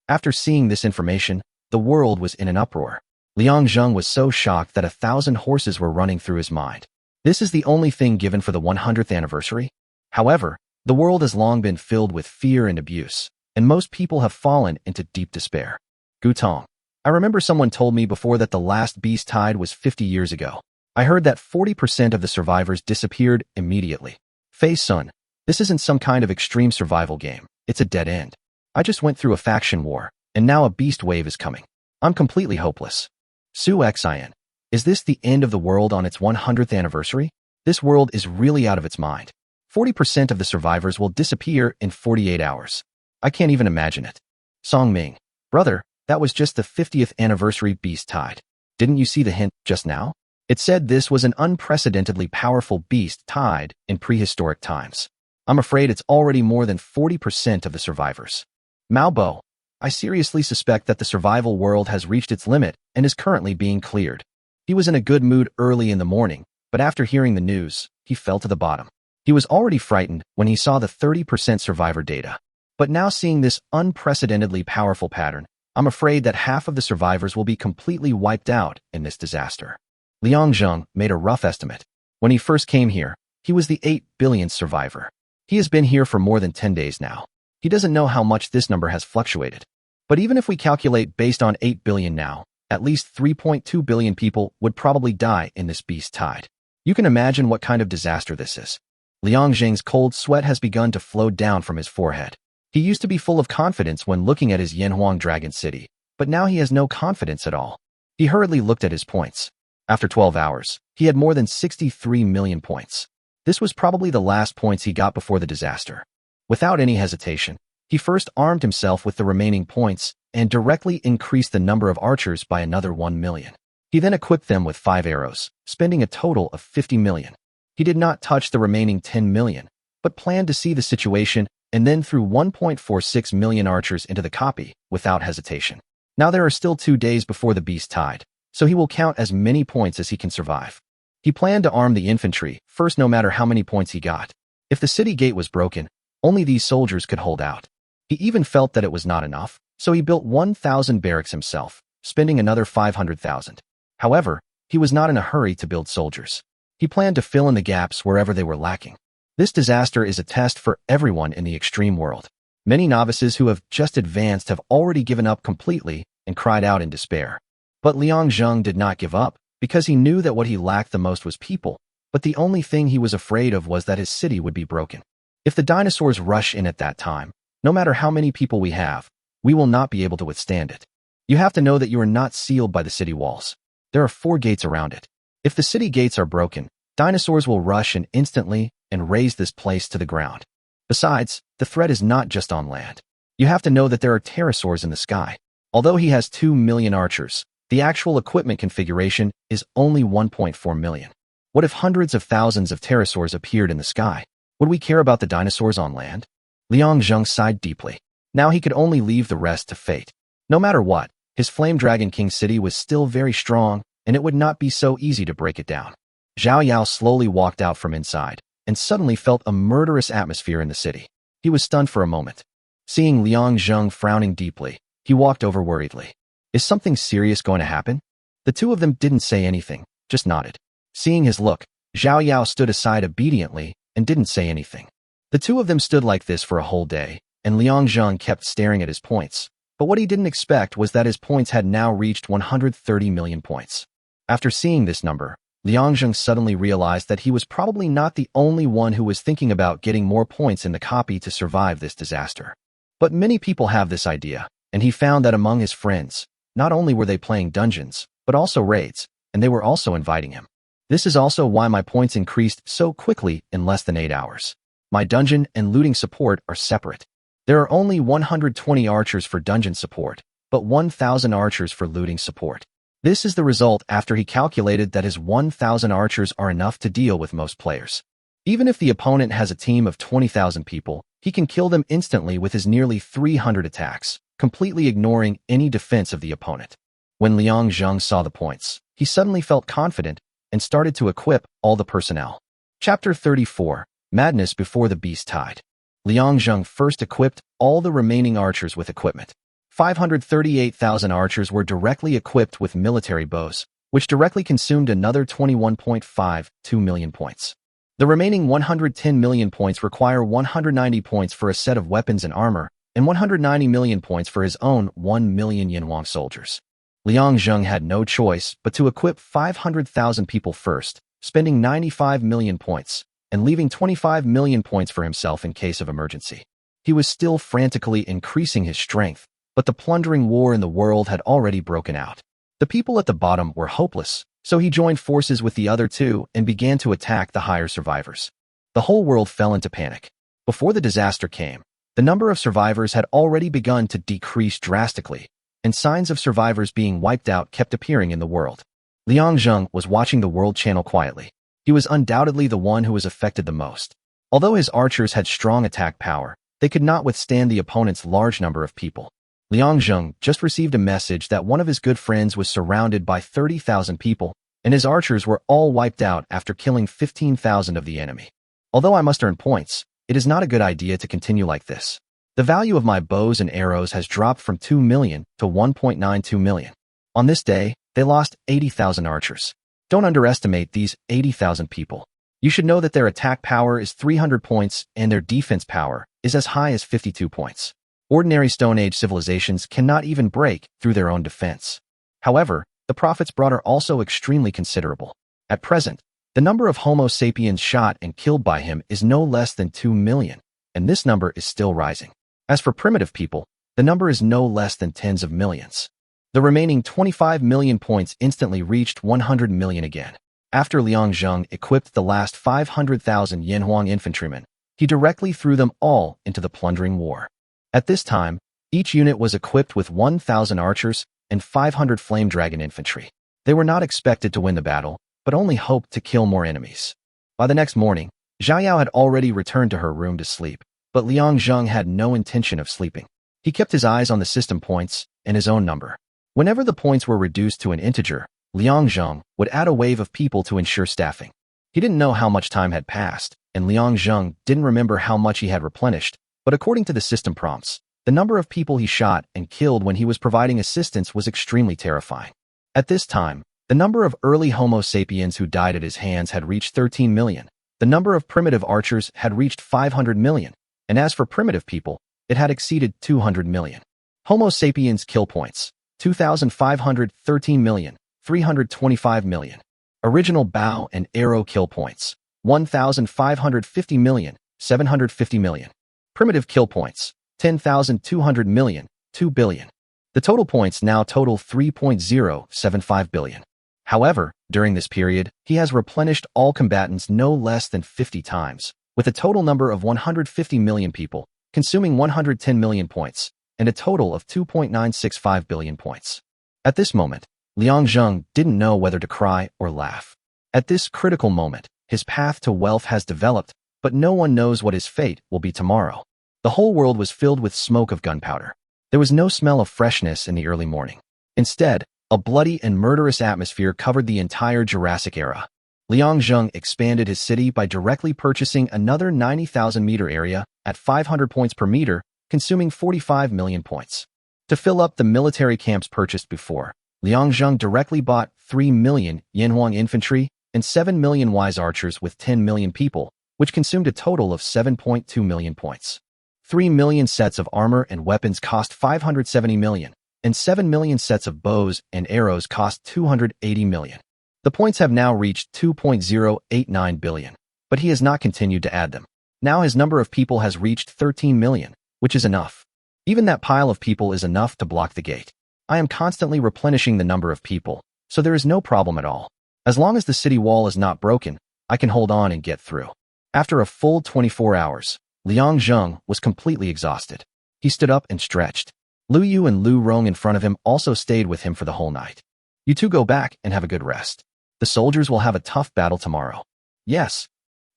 After seeing this information, the world was in an uproar. Liang Zheng was so shocked that 1,000 horses were running through his mind. This is the only thing given for the 100th anniversary? However, the world has long been filled with fear and abuse, and most people have fallen into deep despair. Gutong. I remember someone told me before that the last beast tide was 50 years ago. I heard that 40% of the survivors disappeared immediately. Fei Sun, this isn't some kind of extreme survival game. It's a dead end. I just went through a faction war, and now a beast wave is coming. I'm completely hopeless. Su Xian. Is this the end of the world on its 100th anniversary? This world is really out of its mind. 40% of the survivors will disappear in 48 hours. I can't even imagine it. Song Ming. Brother, that was just the 50th anniversary beast tide. Didn't you see the hint just now? It said this was an unprecedentedly powerful beast tide in prehistoric times. I'm afraid it's already more than 40% of the survivors. Mao Bo. I seriously suspect that the survival world has reached its limit and is currently being cleared. He was in a good mood early in the morning, but after hearing the news, he fell to the bottom. He was already frightened when he saw the 30% survivor data. But now seeing this unprecedentedly powerful pattern, I'm afraid that half of the survivors will be completely wiped out in this disaster. Liang Zheng made a rough estimate. When he first came here, he was the 8 billionth survivor. He has been here for more than 10 days now. He doesn't know how much this number has fluctuated. But even if we calculate based on 8 billion now, at least 3.2 billion people would probably die in this beast tide. You can imagine what kind of disaster this is. Liang Zheng's cold sweat has begun to flow down from his forehead. He used to be full of confidence when looking at his Yanhuang Dragon City, but now he has no confidence at all. He hurriedly looked at his points. After 12 hours, he had more than 63 million points. This was probably the last points he got before the disaster. Without any hesitation, he first armed himself with the remaining points and directly increased the number of archers by another 1 million. He then equipped them with 5 arrows, spending a total of 50 million. He did not touch the remaining 10 million, but planned to see the situation and then threw 1.46 million archers into the copy without hesitation. Now there are still 2 days before the beast tide, so he will count as many points as he can survive. He planned to arm the infantry first no matter how many points he got. If the city gate was broken, only these soldiers could hold out. He even felt that it was not enough, so he built 1,000 barracks himself, spending another 500,000. However, he was not in a hurry to build soldiers. He planned to fill in the gaps wherever they were lacking. This disaster is a test for everyone in the extreme world. Many novices who have just advanced have already given up completely and cried out in despair. But Liang Zheng did not give up, because he knew that what he lacked the most was people, but the only thing he was afraid of was that his city would be broken. If the dinosaurs rush in at that time, no matter how many people we have, we will not be able to withstand it. You have to know that you are not sealed by the city walls. There are 4 gates around it. If the city gates are broken, dinosaurs will rush in instantly and raze this place to the ground. Besides, the threat is not just on land. You have to know that there are pterosaurs in the sky. Although he has 2 million archers, the actual equipment configuration is only 1.4 million. What if hundreds of thousands of pterosaurs appeared in the sky? Would we care about the dinosaurs on land? Liang Zheng sighed deeply. Now he could only leave the rest to fate. No matter what, his Flame Dragon King city was still very strong, and it would not be so easy to break it down. Zhao Yao slowly walked out from inside, and suddenly felt a murderous atmosphere in the city. He was stunned for a moment. Seeing Liang Zheng frowning deeply, he walked over worriedly. Is something serious going to happen? The two of them didn't say anything, just nodded. Seeing his look, Zhao Yao stood aside obediently and didn't say anything. The two of them stood like this for a whole day, and Liang Zheng kept staring at his points. But what he didn't expect was that his points had now reached 130 million points. After seeing this number, Liang Zheng suddenly realized that he was probably not the only one who was thinking about getting more points in the copy to survive this disaster. But many people have this idea, and he found that among his friends, not only were they playing dungeons, but also raids, and they were also inviting him. This is also why my points increased so quickly in less than 8 hours. My dungeon and looting support are separate. There are only 120 archers for dungeon support, but 1,000 archers for looting support. This is the result after he calculated that his 1,000 archers are enough to deal with most players. Even if the opponent has a team of 20,000 people, he can kill them instantly with his nearly 300 attacks, completely ignoring any defense of the opponent. When Liang Zheng saw the points, he suddenly felt confident and started to equip all the personnel. Chapter 34, Madness Before the Beast Tide. Liang Zheng first equipped all the remaining archers with equipment. 538,000 archers were directly equipped with military bows, which directly consumed another 21.52 million points. The remaining 110 million points require 190 points for a set of weapons and armor, and 190 million points for his own 1 million Yinhuang soldiers. Liang Zheng had no choice but to equip 500,000 people first, spending 95 million points, and leaving 25 million points for himself in case of emergency. He was still frantically increasing his strength, but the plundering war in the world had already broken out. The people at the bottom were hopeless, so he joined forces with the other two and began to attack the higher survivors. The whole world fell into panic. Before the disaster came, the number of survivors had already begun to decrease drastically, and signs of survivors being wiped out kept appearing in the world. Liang Zheng was watching the world channel quietly. He was undoubtedly the one who was affected the most. Although his archers had strong attack power, they could not withstand the opponent's large number of people. Liang Zheng just received a message that one of his good friends was surrounded by 30,000 people, and his archers were all wiped out after killing 15,000 of the enemy. Although I must earn points, it is not a good idea to continue like this. The value of my bows and arrows has dropped from 2 million to 1.92 million. On this day, they lost 80,000 archers. Don't underestimate these 80,000 people. You should know that their attack power is 300 points and their defense power is as high as 52 points. Ordinary Stone Age civilizations cannot even break through their own defense. However, the Prophet's brought are also extremely considerable. At present, the number of Homo sapiens shot and killed by him is no less than 2 million, and this number is still rising. As for primitive people, the number is no less than tens of millions. The remaining 25 million points instantly reached 100 million again. After Liang Zheng equipped the last 500,000 Yinhuang infantrymen, he directly threw them all into the plundering war. At this time, each unit was equipped with 1,000 archers and 500 flame dragon infantry. They were not expected to win the battle, but only hoped to kill more enemies. By the next morning, Zhao Yao had already returned to her room to sleep, but Liang Zheng had no intention of sleeping. He kept his eyes on the system points and his own number. Whenever the points were reduced to an integer, Liang Zheng would add a wave of people to ensure staffing. He didn't know how much time had passed, and Liang Zheng didn't remember how much he had replenished, but according to the system prompts, The number of people he shot and killed when he was providing assistance was extremely terrifying. At this time, the number of early Homo sapiens who died at his hands had reached 13 million. The number of primitive archers had reached 500 million, and as for primitive people, it had exceeded 200 million. Homo sapiens kill points, 2,513 million, 325 million. Original bow and arrow kill points, 1,550 million, 750 million. Primitive kill points, 10,200 million, 2 billion. The total points now total 3.075 billion. However, during this period, he has replenished all combatants no less than 50 times, with a total number of 150 million people, consuming 110 million points, and a total of 2.965 billion points. At this moment, Liang Zheng didn't know whether to cry or laugh. At this critical moment, his path to wealth has developed, but no one knows what his fate will be tomorrow. The whole world was filled with smoke of gunpowder. There was no smell of freshness in the early morning. Instead, a bloody and murderous atmosphere covered the entire Jurassic era. Liang Zheng expanded his city by directly purchasing another 90,000-meter area at 500 points per meter, consuming 45 million points. To fill up the military camps purchased before, Liang Zheng directly bought 3 million Yanhuang infantry and 7 million wise archers with 10 million people, which consumed a total of 7.2 million points. 3 million sets of armor and weapons cost 570 million, and 7 million sets of bows and arrows cost 280 million. The points have now reached 2.089 billion, but he has not continued to add them. Now his number of people has reached 13 million, which is enough. Even that pile of people is enough to block the gate. I am constantly replenishing the number of people, so there is no problem at all. As long as the city wall is not broken, I can hold on and get through. After a full 24 hours, Liang Zheng was completely exhausted. He stood up and stretched. Lu Yu and Lu Rong in front of him also stayed with him for the whole night. You two go back and have a good rest. The soldiers will have a tough battle tomorrow. Yes.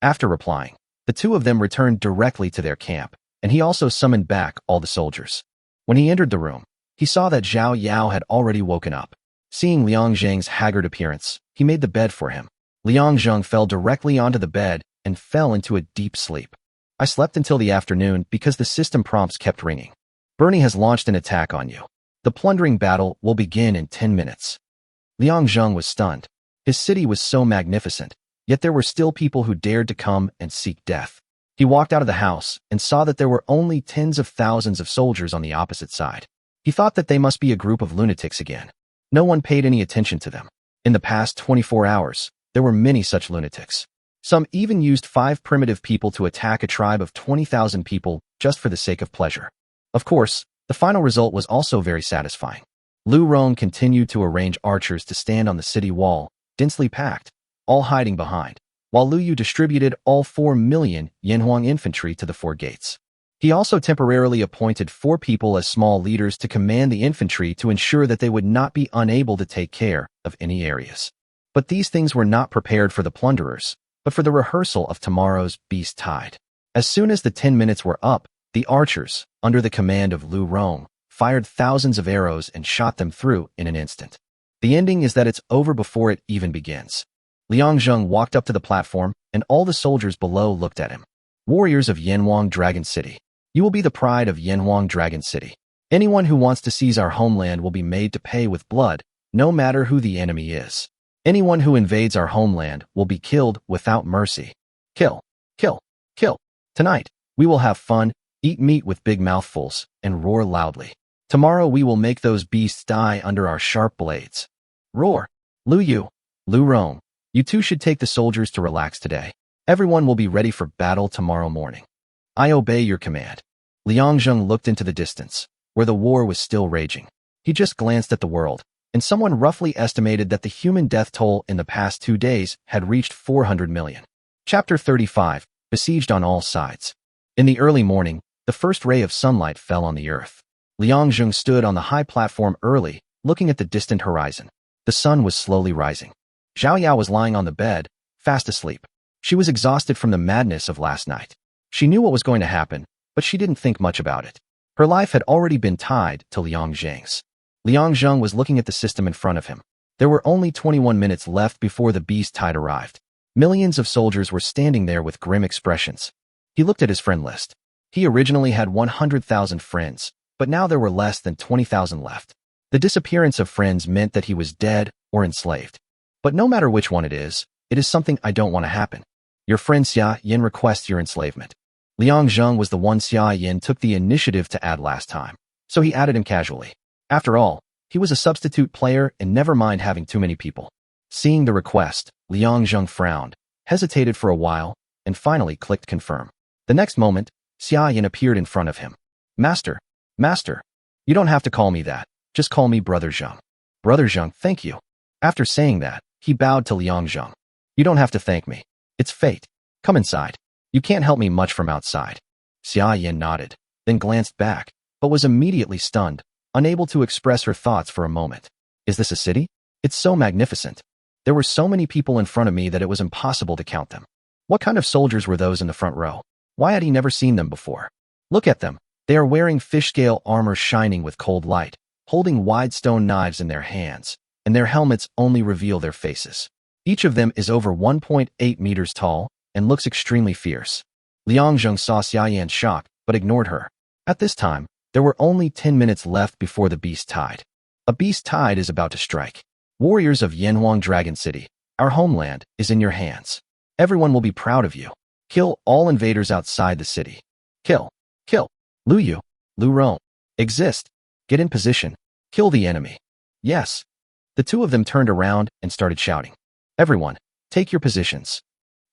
After replying, the two of them returned directly to their camp, and he also summoned back all the soldiers. When he entered the room, he saw that Zhao Yao had already woken up. Seeing Liang Zheng's haggard appearance, he made the bed for him. Liang Zheng fell directly onto the bed and fell into a deep sleep. I slept until the afternoon because the system prompts kept ringing. Bernie has launched an attack on you. The plundering battle will begin in 10 minutes. Liang Zheng was stunned. His city was so magnificent, yet there were still people who dared to come and seek death. He walked out of the house and saw that there were only tens of thousands of soldiers on the opposite side. He thought that they must be a group of lunatics again. No one paid any attention to them. In the past 24 hours, there were many such lunatics. Some even used 5 primitive people to attack a tribe of 20,000 people just for the sake of pleasure. Of course, the final result was also very satisfying. Lu Rong continued to arrange archers to stand on the city wall, densely packed, all hiding behind, while Lu Yu distributed all 4 million Yanhuang infantry to the 4 gates. He also temporarily appointed 4 people as small leaders to command the infantry to ensure that they would not be unable to take care of any areas. But these things were not prepared for the plunderers, but for the rehearsal of tomorrow's beast tide. As soon as the 10 minutes were up, the archers, under the command of Lu Rong, fired thousands of arrows and shot them through in an instant. The ending is that it's over before it even begins. Liang Zheng walked up to the platform, and all the soldiers below looked at him. Warriors of Yanhuang Dragon City. You will be the pride of Yanhuang Dragon City. Anyone who wants to seize our homeland will be made to pay with blood, no matter who the enemy is. Anyone who invades our homeland will be killed without mercy. Kill, kill, kill. Tonight, we will have fun, eat meat with big mouthfuls, and roar loudly. Tomorrow we will make those beasts die under our sharp blades. Roar. Lu Yu, Lu Rong, you two should take the soldiers to relax today. Everyone will be ready for battle tomorrow morning. I obey your command. Liang Zheng looked into the distance, where the war was still raging. He just glanced at the world, and someone roughly estimated that the human death toll in the past 2 days had reached 400 million. Chapter 35, Besieged on all sides. In the early morning, the first ray of sunlight fell on the earth. Liang Zheng stood on the high platform early, looking at the distant horizon. The sun was slowly rising. Zhao Yao was lying on the bed, fast asleep. She was exhausted from the madness of last night. She knew what was going to happen, but she didn't think much about it. Her life had already been tied to Liang Zheng's. Liang Zheng was looking at the system in front of him. There were only 21 minutes left before the beast tide arrived. Millions of soldiers were standing there with grim expressions. He looked at his friend list. He originally had 100,000 friends, but now there were less than 20,000 left. The disappearance of friends meant that he was dead or enslaved. But no matter which one it is something I don't want to happen. Your friend Xia Yin requests your enslavement. Liang Zheng was the one Xia Yin took the initiative to add last time, so he added him casually. After all, he was a substitute player and never mind having too many people. Seeing the request, Liang Zheng frowned, hesitated for a while, and finally clicked confirm. The next moment, Xia Yin appeared in front of him. Master, you don't have to call me that, just call me Brother Zheng. Brother Zheng, thank you. After saying that, he bowed to Liang Zheng. You don't have to thank me. It's fate. Come inside. You can't help me much from outside. Xia Yin nodded, then glanced back, but was immediately stunned, unable to express her thoughts for a moment. Is this a city? It's so magnificent. There were so many people in front of me that it was impossible to count them. What kind of soldiers were those in the front row? Why had he never seen them before? Look at them. They are wearing fish-scale armor shining with cold light, holding wide stone knives in their hands, and their helmets only reveal their faces. Each of them is over 1.8 meters tall and looks extremely fierce. Liang Zheng saw Xia Yan's shock, but ignored her. At this time, there were only 10 minutes left before the beast tide. A beast tide is about to strike. Warriors of Yanhuang Dragon City, our homeland, is in your hands. Everyone will be proud of you. Kill all invaders outside the city. Kill. Lu Yu, Lu Rong. Exist. Get in position. Kill the enemy. Yes. The two of them turned around and started shouting. Everyone, take your positions.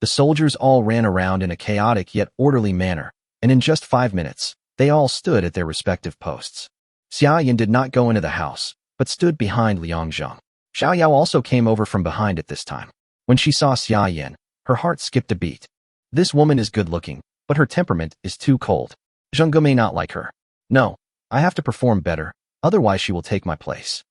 The soldiers all ran around in a chaotic yet orderly manner, and in just 5 minutes, they all stood at their respective posts. Xia Yin did not go into the house, but stood behind Liang Zheng. Xiao Yao also came over from behind at this time. When she saw Xia Yin, her heart skipped a beat. This woman is good-looking, but her temperament is too cold. Zheng Ge may not like her. No, I have to perform better, otherwise she will take my place.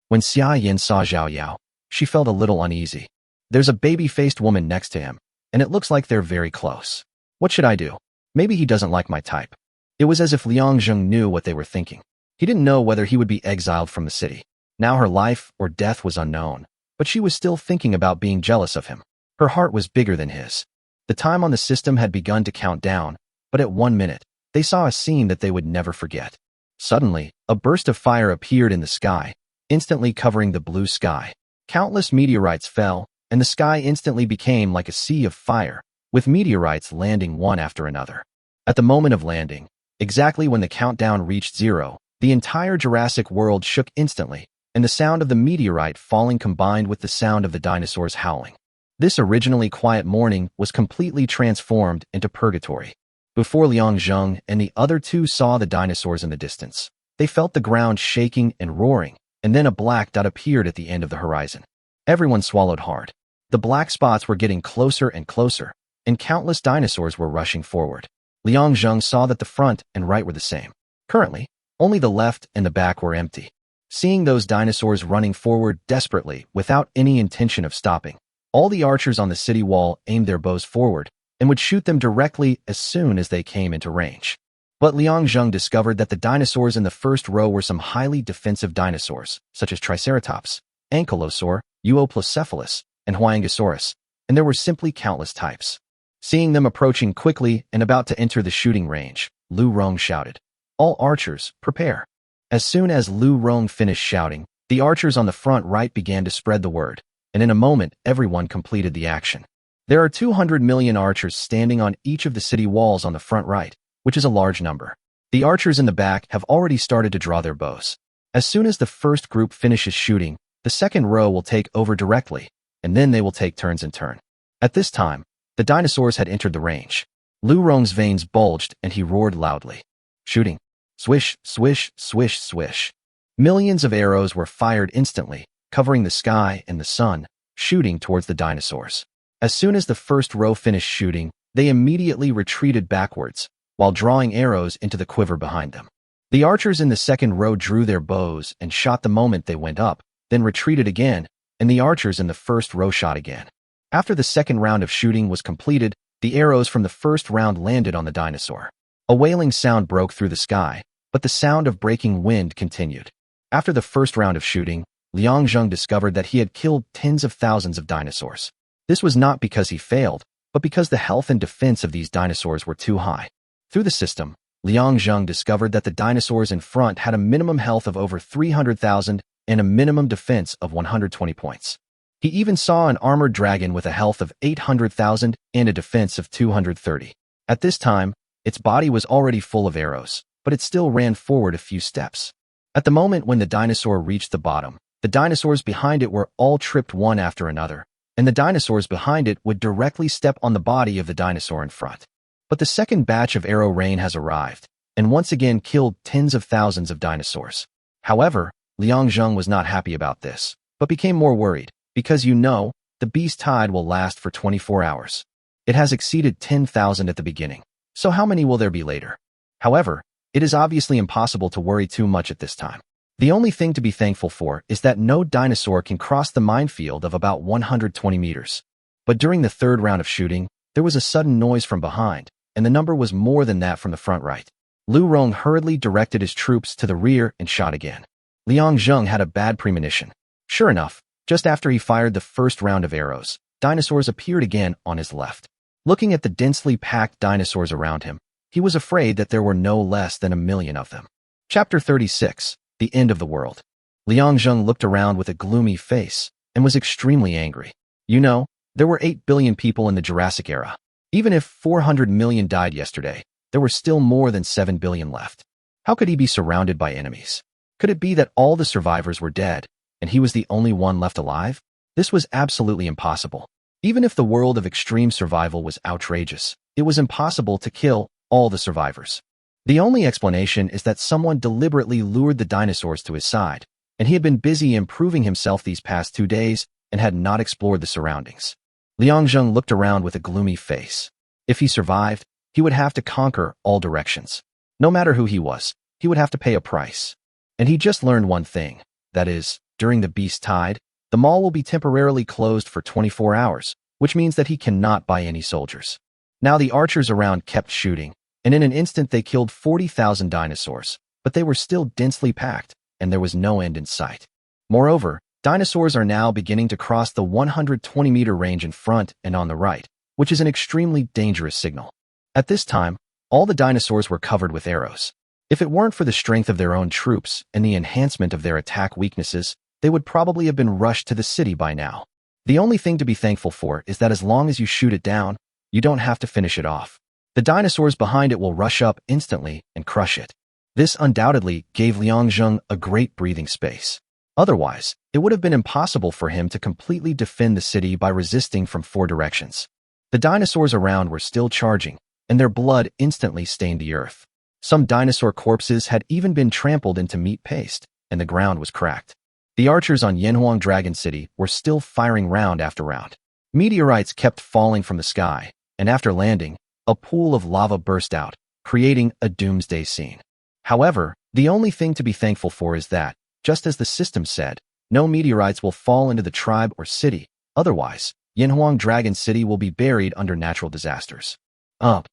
When Xia Yin saw Xiao Yao, she felt a little uneasy. There's a baby-faced woman next to him, and it looks like they're very close. What should I do? Maybe he doesn't like my type. It was as if Liang Zheng knew what they were thinking. He didn't know whether he would be exiled from the city. Now her life or death was unknown, but she was still thinking about being jealous of him. Her heart was bigger than his. The time on the system had begun to count down, but at 1 minute, they saw a scene that they would never forget. Suddenly, a burst of fire appeared in the sky, instantly covering the blue sky. Countless meteorites fell, and the sky instantly became like a sea of fire, with meteorites landing one after another. At the moment of landing, exactly when the countdown reached 0, the entire Jurassic world shook instantly, and the sound of the meteorite falling combined with the sound of the dinosaurs howling. This originally quiet morning was completely transformed into purgatory. Before Liang Zheng and the other two saw the dinosaurs in the distance, they felt the ground shaking and roaring, and then a black dot appeared at the end of the horizon. Everyone swallowed hard. The black spots were getting closer and closer, and countless dinosaurs were rushing forward. Liang Zheng saw that the front and right were the same. Currently, only the left and the back were empty. Seeing those dinosaurs running forward desperately without any intention of stopping, all the archers on the city wall aimed their bows forward and would shoot them directly as soon as they came into range. But Liang Zheng discovered that the dinosaurs in the first row were some highly defensive dinosaurs, such as Triceratops, Ankylosaur, Euoplocephalus, and Huangosaurus, and there were simply countless types. Seeing them approaching quickly and about to enter the shooting range, Lu Rong shouted, "All archers, prepare." As soon as Lu Rong finished shouting, the archers on the front right began to spread the word, and in a moment everyone completed the action. There are 200 million archers standing on each of the city walls on the front right, which is a large number. The archers in the back have already started to draw their bows. As soon as the first group finishes shooting, the second row will take over directly, and then they will take turns in turn. At this time, the dinosaurs had entered the range. Lu Rong's veins bulged and he roared loudly. Shooting. Swish, swish, swish, swish. Millions of arrows were fired instantly, covering the sky and the sun, shooting towards the dinosaurs. As soon as the first row finished shooting, they immediately retreated backwards, while drawing arrows into the quiver behind them. The archers in the second row drew their bows and shot the moment they went up, then retreated again, and the archers in the first row shot again. After the second round of shooting was completed, the arrows from the first round landed on the dinosaur. A wailing sound broke through the sky, but the sound of breaking wind continued. After the first round of shooting, Liang Zheng discovered that he had killed tens of thousands of dinosaurs. This was not because he failed, but because the health and defense of these dinosaurs were too high. Through the system, Liang Zheng discovered that the dinosaurs in front had a minimum health of over 300,000 and a minimum defense of 120 points. He even saw an armored dragon with a health of 800,000 and a defense of 230. At this time, its body was already full of arrows, but it still ran forward a few steps. At the moment when the dinosaur reached the bottom, the dinosaurs behind it were all tripped one after another, and the dinosaurs behind it would directly step on the body of the dinosaur in front. But the second batch of arrow rain has arrived, and once again killed tens of thousands of dinosaurs. However, Liang Zheng was not happy about this, but became more worried, because the beast tide will last for 24 hours. It has exceeded 10,000 at the beginning, so how many will there be later? However, it is obviously impossible to worry too much at this time. The only thing to be thankful for is that no dinosaur can cross the minefield of about 120 meters. But during the third round of shooting, there was a sudden noise from behind, and the number was more than that from the front right. Lu Rong hurriedly directed his troops to the rear and shot again. Liang Zheng had a bad premonition. Sure enough, just after he fired the first round of arrows, dinosaurs appeared again on his left. Looking at the densely packed dinosaurs around him, he was afraid that there were no less than 1 million of them. Chapter 36. The End of the World. Liang Zheng looked around with a gloomy face and was extremely angry. There were 8 billion people in the Jurassic era. Even if 400 million died yesterday, there were still more than 7 billion left. How could he be surrounded by enemies? Could it be that all the survivors were dead, and he was the only one left alive? This was absolutely impossible. Even if the world of extreme survival was outrageous, it was impossible to kill all the survivors. The only explanation is that someone deliberately lured the dinosaurs to his side, and he had been busy improving himself these past 2 days and had not explored the surroundings. Liang Zheng looked around with a gloomy face. If he survived, he would have to conquer all directions. No matter who he was, he would have to pay a price. And he just learned one thing, that is, during the beast tide, the mall will be temporarily closed for 24 hours, which means that he cannot buy any soldiers. Now the archers around kept shooting, and in an instant they killed 40,000 dinosaurs, but they were still densely packed, and there was no end in sight. Moreover, dinosaurs are now beginning to cross the 120-meter range in front and on the right, which is an extremely dangerous signal. At this time, all the dinosaurs were covered with arrows. If it weren't for the strength of their own troops and the enhancement of their attack weaknesses, they would probably have been rushed to the city by now. The only thing to be thankful for is that as long as you shoot it down, you don't have to finish it off. The dinosaurs behind it will rush up instantly and crush it. This undoubtedly gave Liang Zheng a great breathing space. Otherwise, it would have been impossible for him to completely defend the city by resisting from 4 directions. The dinosaurs around were still charging, and their blood instantly stained the earth. Some dinosaur corpses had even been trampled into meat paste, and the ground was cracked. The archers on Yanhuang Dragon City were still firing round after round. Meteorites kept falling from the sky, and after landing, a pool of lava burst out, creating a doomsday scene. However, the only thing to be thankful for is that, just as the system said, no meteorites will fall into the tribe or city, otherwise, Yanhuang Dragon City will be buried under natural disasters. A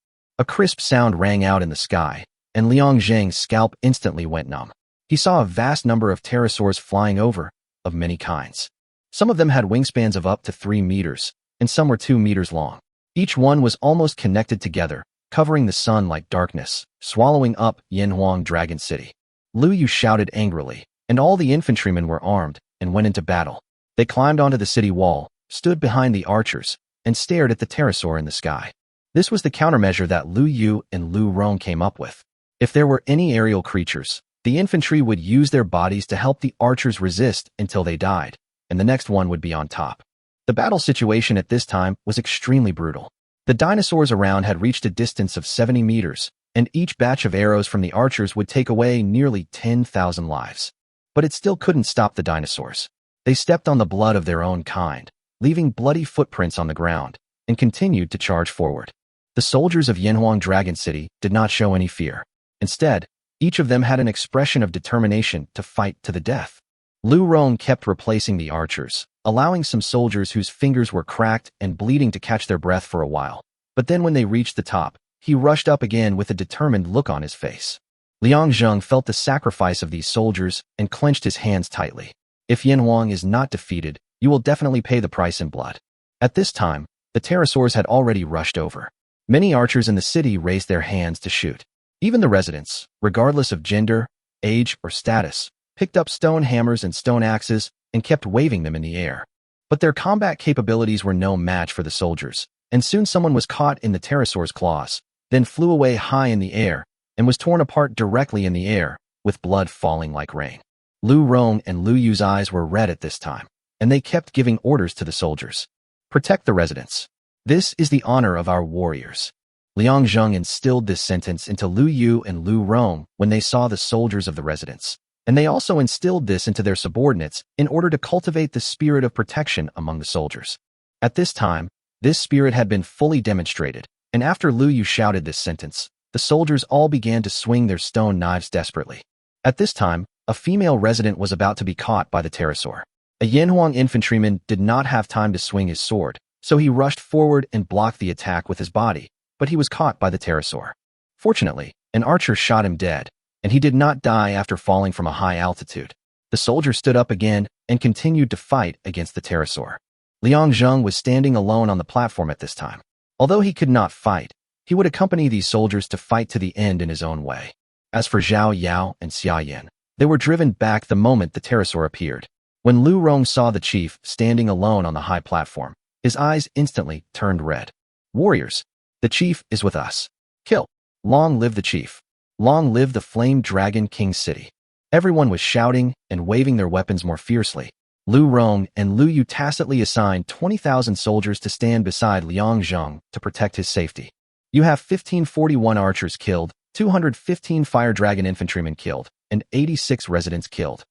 crisp sound rang out in the sky, and Liang Zheng's scalp instantly went numb. He saw a vast number of pterosaurs flying over, of many kinds. Some of them had wingspans of up to 3 meters, and some were 2 meters long. Each one was almost connected together, covering the sun like darkness, swallowing up Yanhuang Dragon City. Lu Yu shouted angrily, and all the infantrymen were armed and went into battle. They climbed onto the city wall, stood behind the archers, and stared at the pterosaur in the sky. This was the countermeasure that Lu Yu and Lu Rong came up with. If there were any aerial creatures, the infantry would use their bodies to help the archers resist until they died, and the next one would be on top. The battle situation at this time was extremely brutal. The dinosaurs around had reached a distance of 70 meters, and each batch of arrows from the archers would take away nearly 10,000 lives. But it still couldn't stop the dinosaurs. They stepped on the blood of their own kind, leaving bloody footprints on the ground, and continued to charge forward. The soldiers of Yanhuang Dragon City did not show any fear. Instead, each of them had an expression of determination to fight to the death. Lu Rong kept replacing the archers, allowing some soldiers whose fingers were cracked and bleeding to catch their breath for a while. But then when they reached the top, he rushed up again with a determined look on his face. Liang Zheng felt the sacrifice of these soldiers and clenched his hands tightly. If Yanhuang is not defeated, you will definitely pay the price in blood. At this time, the pterosaurs had already rushed over. Many archers in the city raised their hands to shoot. Even the residents, regardless of gender, age, or status, picked up stone hammers and stone axes and kept waving them in the air. But their combat capabilities were no match for the soldiers, and soon someone was caught in the pterosaur's claws, then flew away high in the air and was torn apart directly in the air, with blood falling like rain. Lu Rong and Lu Yu's eyes were red at this time, and they kept giving orders to the soldiers. Protect the residents. This is the honor of our warriors. Liang Zheng instilled this sentence into Lu Yu and Lu Rong when they saw the soldiers of the residents, and they also instilled this into their subordinates in order to cultivate the spirit of protection among the soldiers. At this time, this spirit had been fully demonstrated, and after Lu Yu shouted this sentence, the soldiers all began to swing their stone knives desperately. At this time, a female resident was about to be caught by the pterosaur. A Yanhuang infantryman did not have time to swing his sword, so he rushed forward and blocked the attack with his body, but he was caught by the pterosaur. Fortunately, an archer shot him dead, and he did not die after falling from a high altitude. The soldier stood up again and continued to fight against the pterosaur. Liang Zheng was standing alone on the platform at this time. Although he could not fight, he would accompany these soldiers to fight to the end in his own way. As for Zhao Yao and Xia Yan, they were driven back the moment the pterosaur appeared. When Lu Rong saw the chief standing alone on the high platform, his eyes instantly turned red. Warriors, the chief is with us. Kill. Long live the chief. Long live the Flame Dragon King City. Everyone was shouting and waving their weapons more fiercely. Lu Rong and Lu Yu tacitly assigned 20,000 soldiers to stand beside Liang Zheng to protect his safety. You have 1541 archers killed, 215 fire dragon infantrymen killed, and 86 residents killed.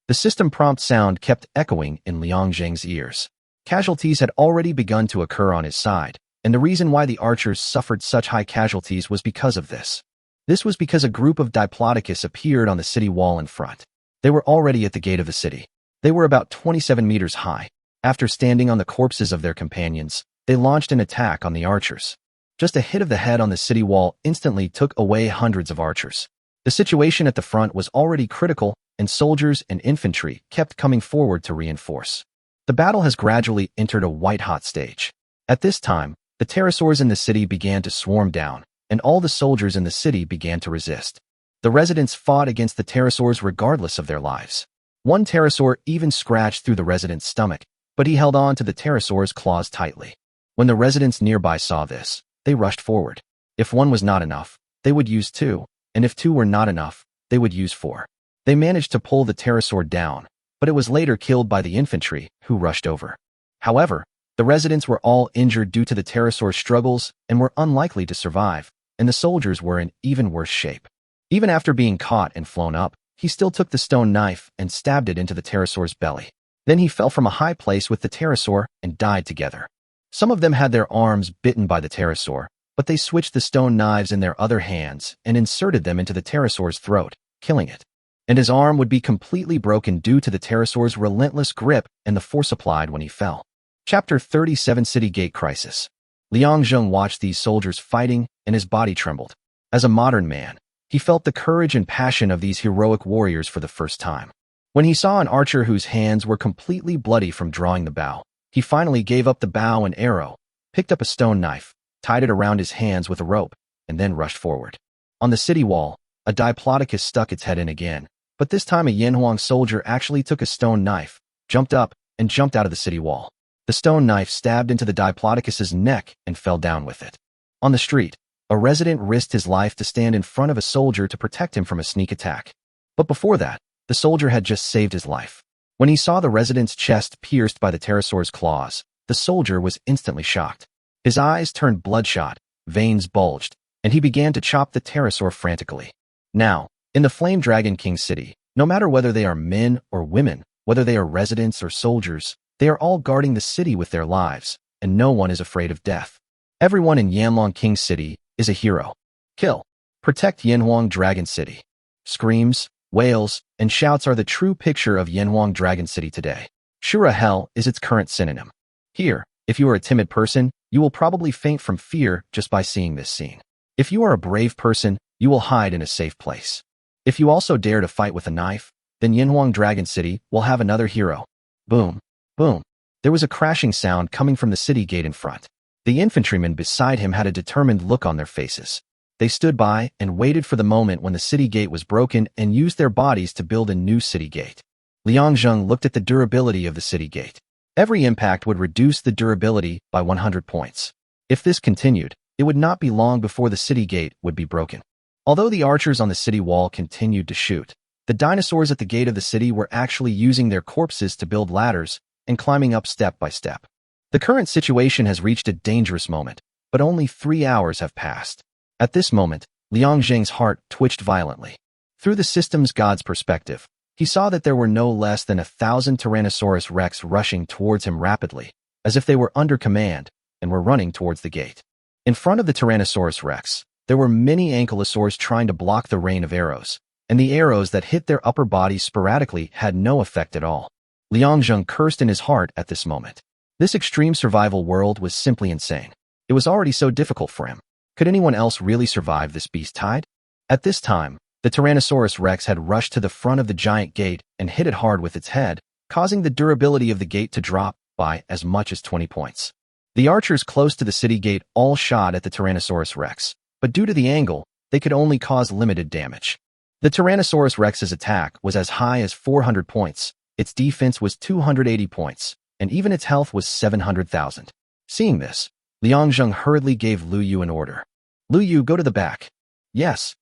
The system prompt sound kept echoing in Liang Zheng's ears. Casualties had already begun to occur on his side, and the reason why the archers suffered such high casualties was because of this. This was because a group of Diplodocus appeared on the city wall in front. They were already at the gate of the city. They were about 27 meters high. After standing on the corpses of their companions, they launched an attack on the archers. Just a hit of the head on the city wall instantly took away hundreds of archers. The situation at the front was already critical, and soldiers and infantry kept coming forward to reinforce. The battle has gradually entered a white-hot stage. At this time, the pterosaurs in the city began to swarm down, and all the soldiers in the city began to resist. The residents fought against the pterosaurs regardless of their lives. One pterosaur even scratched through the resident's stomach, but he held on to the pterosaur's claws tightly. When the residents nearby saw this, they rushed forward. If one was not enough, they would use two, and if two were not enough, they would use four. They managed to pull the pterosaur down, but it was later killed by the infantry, who rushed over. However, the residents were all injured due to the pterosaur's struggles and were unlikely to survive, and the soldiers were in even worse shape. Even after being caught and flown up, he still took the stone knife and stabbed it into the pterosaur's belly. Then he fell from a high place with the pterosaur and died together. Some of them had their arms bitten by the pterosaur, but they switched the stone knives in their other hands and inserted them into the pterosaur's throat, killing it. And his arm would be completely broken due to the pterosaur's relentless grip and the force applied when he fell. Chapter 37 City Gate Crisis. Liang Zheng watched these soldiers fighting, and his body trembled. As a modern man, he felt the courage and passion of these heroic warriors for the first time. When he saw an archer whose hands were completely bloody from drawing the bow, he finally gave up the bow and arrow, picked up a stone knife, tied it around his hands with a rope, and then rushed forward. On the city wall, a Diplodocus stuck its head in again, but this time a Yanhuang soldier actually took a stone knife, jumped up, and jumped out of the city wall. The stone knife stabbed into the Diplodocus's neck and fell down with it. On the street, a resident risked his life to stand in front of a soldier to protect him from a sneak attack. But before that, the soldier had just saved his life. When he saw the resident's chest pierced by the pterosaur's claws, the soldier was instantly shocked. His eyes turned bloodshot, veins bulged, and he began to chop the pterosaur frantically. Now, in the Flame Dragon King City, no matter whether they are men or women, whether they are residents or soldiers, they are all guarding the city with their lives, and no one is afraid of death. Everyone in Yanlong King City is a hero. Kill. Protect Yanhuang Dragon City. Screams, wails, and shouts are the true picture of Yanhuang Dragon City today. Shura Hell is its current synonym. Here, if you are a timid person, you will probably faint from fear just by seeing this scene. If you are a brave person, you will hide in a safe place. If you also dare to fight with a knife, then Yanhuang Dragon City will have another hero. Boom. Boom. There was a crashing sound coming from the city gate in front. The infantrymen beside him had a determined look on their faces. They stood by and waited for the moment when the city gate was broken and used their bodies to build a new city gate. Liang Zheng looked at the durability of the city gate. Every impact would reduce the durability by 100 points. If this continued, it would not be long before the city gate would be broken. Although the archers on the city wall continued to shoot, the dinosaurs at the gate of the city were actually using their corpses to build ladders and climbing up step by step. The current situation has reached a dangerous moment, but only 3 hours have passed. At this moment, Liang Zheng's heart twitched violently. Through the system's god's perspective, he saw that there were no less than 1,000 Tyrannosaurus Rex rushing towards him rapidly, as if they were under command and were running towards the gate. In front of the Tyrannosaurus Rex, there were many ankylosaurs trying to block the rain of arrows, and the arrows that hit their upper bodies sporadically had no effect at all. Liang Zheng cursed in his heart at this moment. This extreme survival world was simply insane. It was already so difficult for him. Could anyone else really survive this beast tide? At this time, the Tyrannosaurus Rex had rushed to the front of the giant gate and hit it hard with its head, causing the durability of the gate to drop by as much as 20 points. The archers close to the city gate all shot at the Tyrannosaurus Rex, but due to the angle, they could only cause limited damage. The Tyrannosaurus Rex's attack was as high as 400 points, its defense was 280 points, and even its health was 700,000. Seeing this, Liang Zheng hurriedly gave Lu Yu an order. Lu Yu, go to the back. Yes.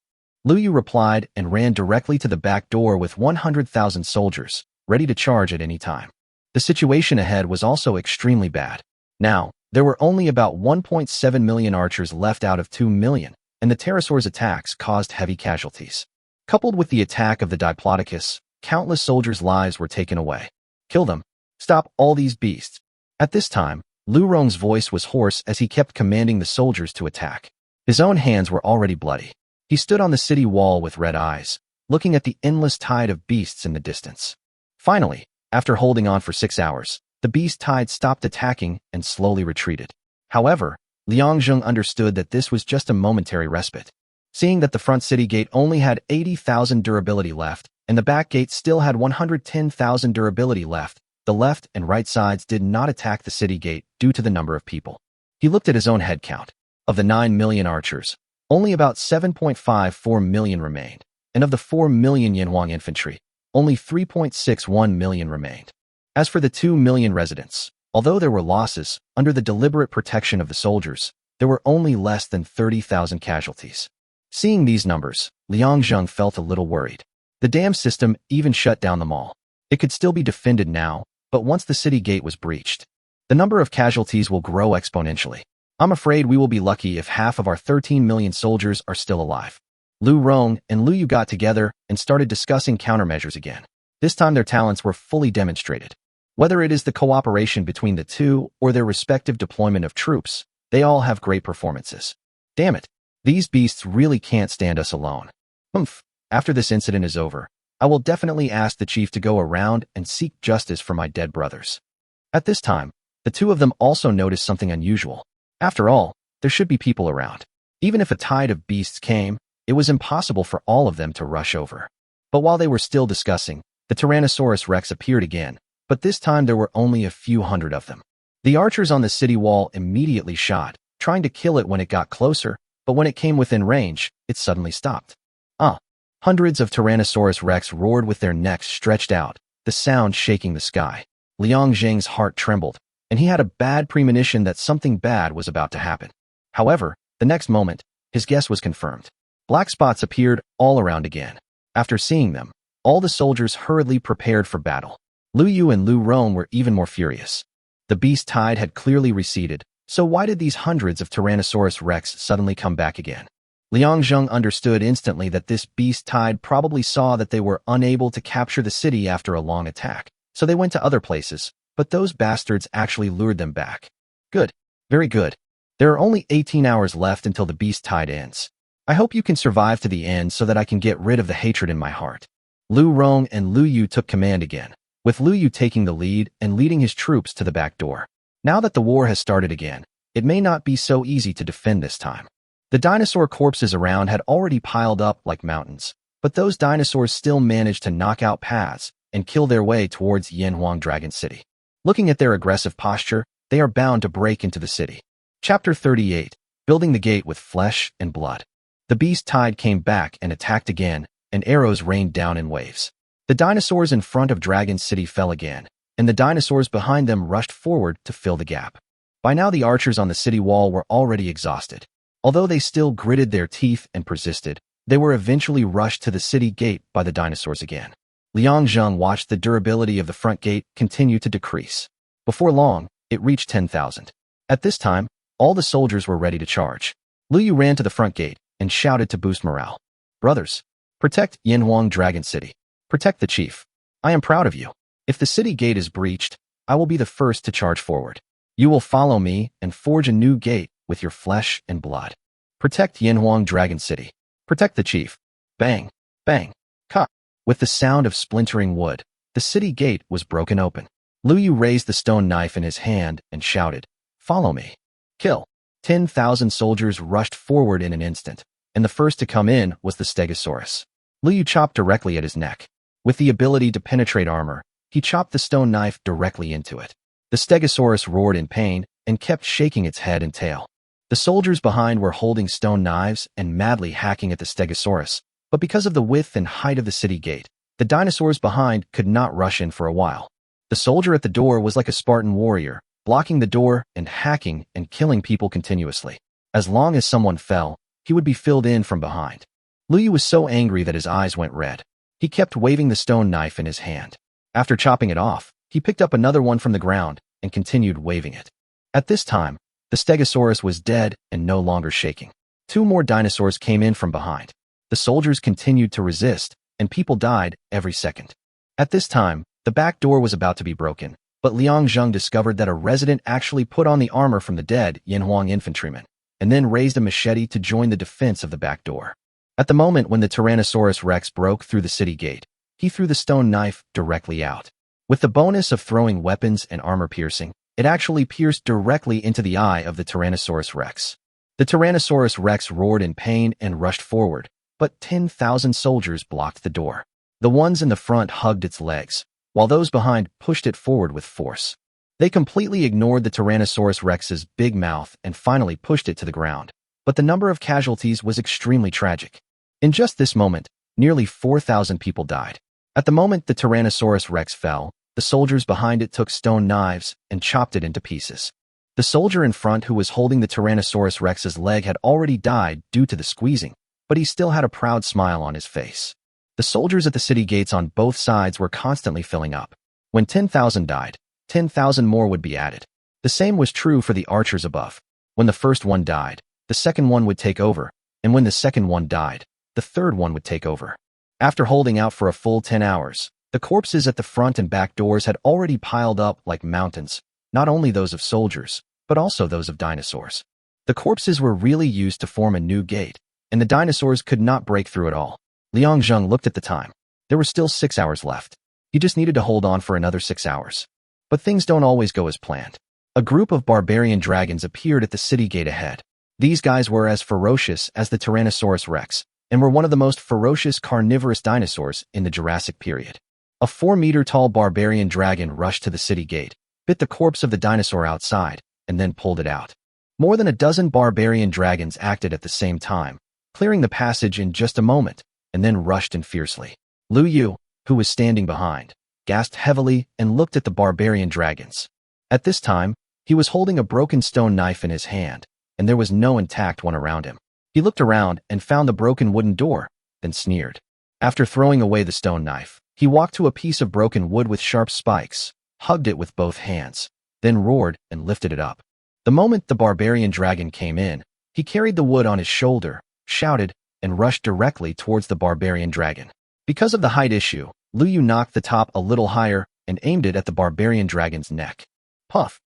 Lu Yu replied and ran directly to the back door with 100,000 soldiers, ready to charge at any time. The situation ahead was also extremely bad. Now, there were only about 1.7 million archers left out of 2 million, and the pterosaurs' attacks caused heavy casualties. Coupled with the attack of the Diplodocus, countless soldiers' lives were taken away. Kill them. Stop all these beasts. At this time, Lu Rong's voice was hoarse as he kept commanding the soldiers to attack. His own hands were already bloody. He stood on the city wall with red eyes, looking at the endless tide of beasts in the distance. Finally, after holding on for 6 hours, the beast tide stopped attacking and slowly retreated. However, Liang Zheng understood that this was just a momentary respite. Seeing that the front city gate only had 80,000 durability left, and the back gate still had 110,000 durability left, the left and right sides did not attack the city gate due to the number of people. He looked at his own head count. Of the 9 million archers, only about 7.54 million remained, and of the 4 million Yanhuang infantry, only 3.61 million remained. As for the 2 million residents, although there were losses, under the deliberate protection of the soldiers, there were only less than 30,000 casualties. Seeing these numbers, Liang Zheng felt a little worried. The dam system even shut down the mall. It could still be defended now, but once the city gate was breached, the number of casualties will grow exponentially. I'm afraid we will be lucky if half of our 13 million soldiers are still alive. Lu Rong and Lu Yu got together and started discussing countermeasures again. This time their talents were fully demonstrated. Whether it is the cooperation between the two or their respective deployment of troops, they all have great performances. Damn it, these beasts really can't stand us alone. After this incident is over, I will definitely ask the chief to go around and seek justice for my dead brothers. At this time, the two of them also noticed something unusual. After all, there should be people around. Even if a tide of beasts came, it was impossible for all of them to rush over. But while they were still discussing, the Tyrannosaurus Rex appeared again, but this time there were only a few hundred of them. The archers on the city wall immediately shot, trying to kill it when it got closer, but when it came within range, it suddenly stopped. Hundreds of Tyrannosaurus Rex roared with their necks stretched out, the sound shaking the sky. Liang Zheng's heart trembled, and he had a bad premonition that something bad was about to happen. However, the next moment, his guess was confirmed. Black spots appeared all around again. After seeing them, all the soldiers hurriedly prepared for battle. Lu Yu and Lu Rong were even more furious. The beast tide had clearly receded, so why did these hundreds of Tyrannosaurus Rex suddenly come back again? Liang Zheng understood instantly that this beast tide probably saw that they were unable to capture the city after a long attack, so they went to other places, but those bastards actually lured them back. Good. Very good. There are only 18 hours left until the beast tide ends. I hope you can survive to the end so that I can get rid of the hatred in my heart. Lu Rong and Lu Yu took command again, with Lu Yu taking the lead and leading his troops to the back door. Now that the war has started again, it may not be so easy to defend this time. The dinosaur corpses around had already piled up like mountains, but those dinosaurs still managed to knock out paths and kill their way towards Yanhuang Dragon City. Looking at their aggressive posture, they are bound to break into the city. Chapter 38, Building the Gate with Flesh and Blood. The beast tide came back and attacked again, and arrows rained down in waves. The dinosaurs in front of Dragon City fell again, and the dinosaurs behind them rushed forward to fill the gap. By now the archers on the city wall were already exhausted. Although they still gritted their teeth and persisted, they were eventually rushed to the city gate by the dinosaurs again. Liang Zheng watched the durability of the front gate continue to decrease. Before long, it reached 10,000. At this time, all the soldiers were ready to charge. Lu Yu ran to the front gate and shouted to boost morale. Brothers, protect Yanhuang Dragon City. Protect the chief. I am proud of you. If the city gate is breached, I will be the first to charge forward. You will follow me and forge a new gate with your flesh and blood. Protect Yanhuang Dragon City. Protect the chief. Bang, bang, ka. With the sound of splintering wood, the city gate was broken open. Lu Yu raised the stone knife in his hand and shouted, "Follow me. Kill." 10,000 soldiers rushed forward in an instant, and the first to come in was the Stegosaurus. Lu Yu chopped directly at his neck. With the ability to penetrate armor, he chopped the stone knife directly into it. The Stegosaurus roared in pain and kept shaking its head and tail. The soldiers behind were holding stone knives and madly hacking at the Stegosaurus, but because of the width and height of the city gate, the dinosaurs behind could not rush in for a while. The soldier at the door was like a Spartan warrior, blocking the door and hacking and killing people continuously. As long as someone fell, he would be filled in from behind. Lu Yu was so angry that his eyes went red. He kept waving the stone knife in his hand. After chopping it off, he picked up another one from the ground and continued waving it. At this time, the Stegosaurus was dead and no longer shaking. 2 more dinosaurs came in from behind. The soldiers continued to resist, and people died every second. At this time, the back door was about to be broken, but Liang Zheng discovered that a resident actually put on the armor from the dead Yanhuang infantryman, and then raised a machete to join the defense of the back door. At the moment when the Tyrannosaurus Rex broke through the city gate, he threw the stone knife directly out. With the bonus of throwing weapons and armor piercing, it actually pierced directly into the eye of the Tyrannosaurus Rex. The Tyrannosaurus Rex roared in pain and rushed forward, but 10,000 soldiers blocked the door. The ones in the front hugged its legs, while those behind pushed it forward with force. They completely ignored the Tyrannosaurus Rex's big mouth and finally pushed it to the ground, but the number of casualties was extremely tragic. In just this moment, nearly 4,000 people died. At the moment the Tyrannosaurus Rex fell, the soldiers behind it took stone knives and chopped it into pieces. The soldier in front who was holding the Tyrannosaurus Rex's leg had already died due to the squeezing, but he still had a proud smile on his face. The soldiers at the city gates on both sides were constantly filling up. When 10,000 died, 10,000 more would be added. The same was true for the archers above. When the first one died, the second one would take over, and when the second one died, the third one would take over. After holding out for a full 10 hours, the corpses at the front and back doors had already piled up like mountains, not only those of soldiers, but also those of dinosaurs. The corpses were really used to form a new gate, and the dinosaurs could not break through it all. Liang Zheng looked at the time. There were still 6 hours left. He just needed to hold on for another 6 hours. But things don't always go as planned. A group of barbarian dragons appeared at the city gate ahead. These guys were as ferocious as the Tyrannosaurus Rex, and were one of the most ferocious carnivorous dinosaurs in the Jurassic period. A 4-meter-tall barbarian dragon rushed to the city gate, bit the corpse of the dinosaur outside, and then pulled it out. More than a dozen barbarian dragons acted at the same time, clearing the passage in just a moment, and then rushed in fiercely. Lu Yu, who was standing behind, gasped heavily and looked at the barbarian dragons. At this time, he was holding a broken stone knife in his hand, and there was no intact one around him. He looked around and found the broken wooden door, then sneered. After throwing away the stone knife, he walked to a piece of broken wood with sharp spikes, hugged it with both hands, then roared and lifted it up. The moment the barbarian dragon came in, he carried the wood on his shoulder, shouted, and rushed directly towards the barbarian dragon. Because of the height issue, Lu Yu knocked the top a little higher and aimed it at the barbarian dragon's neck. Puff!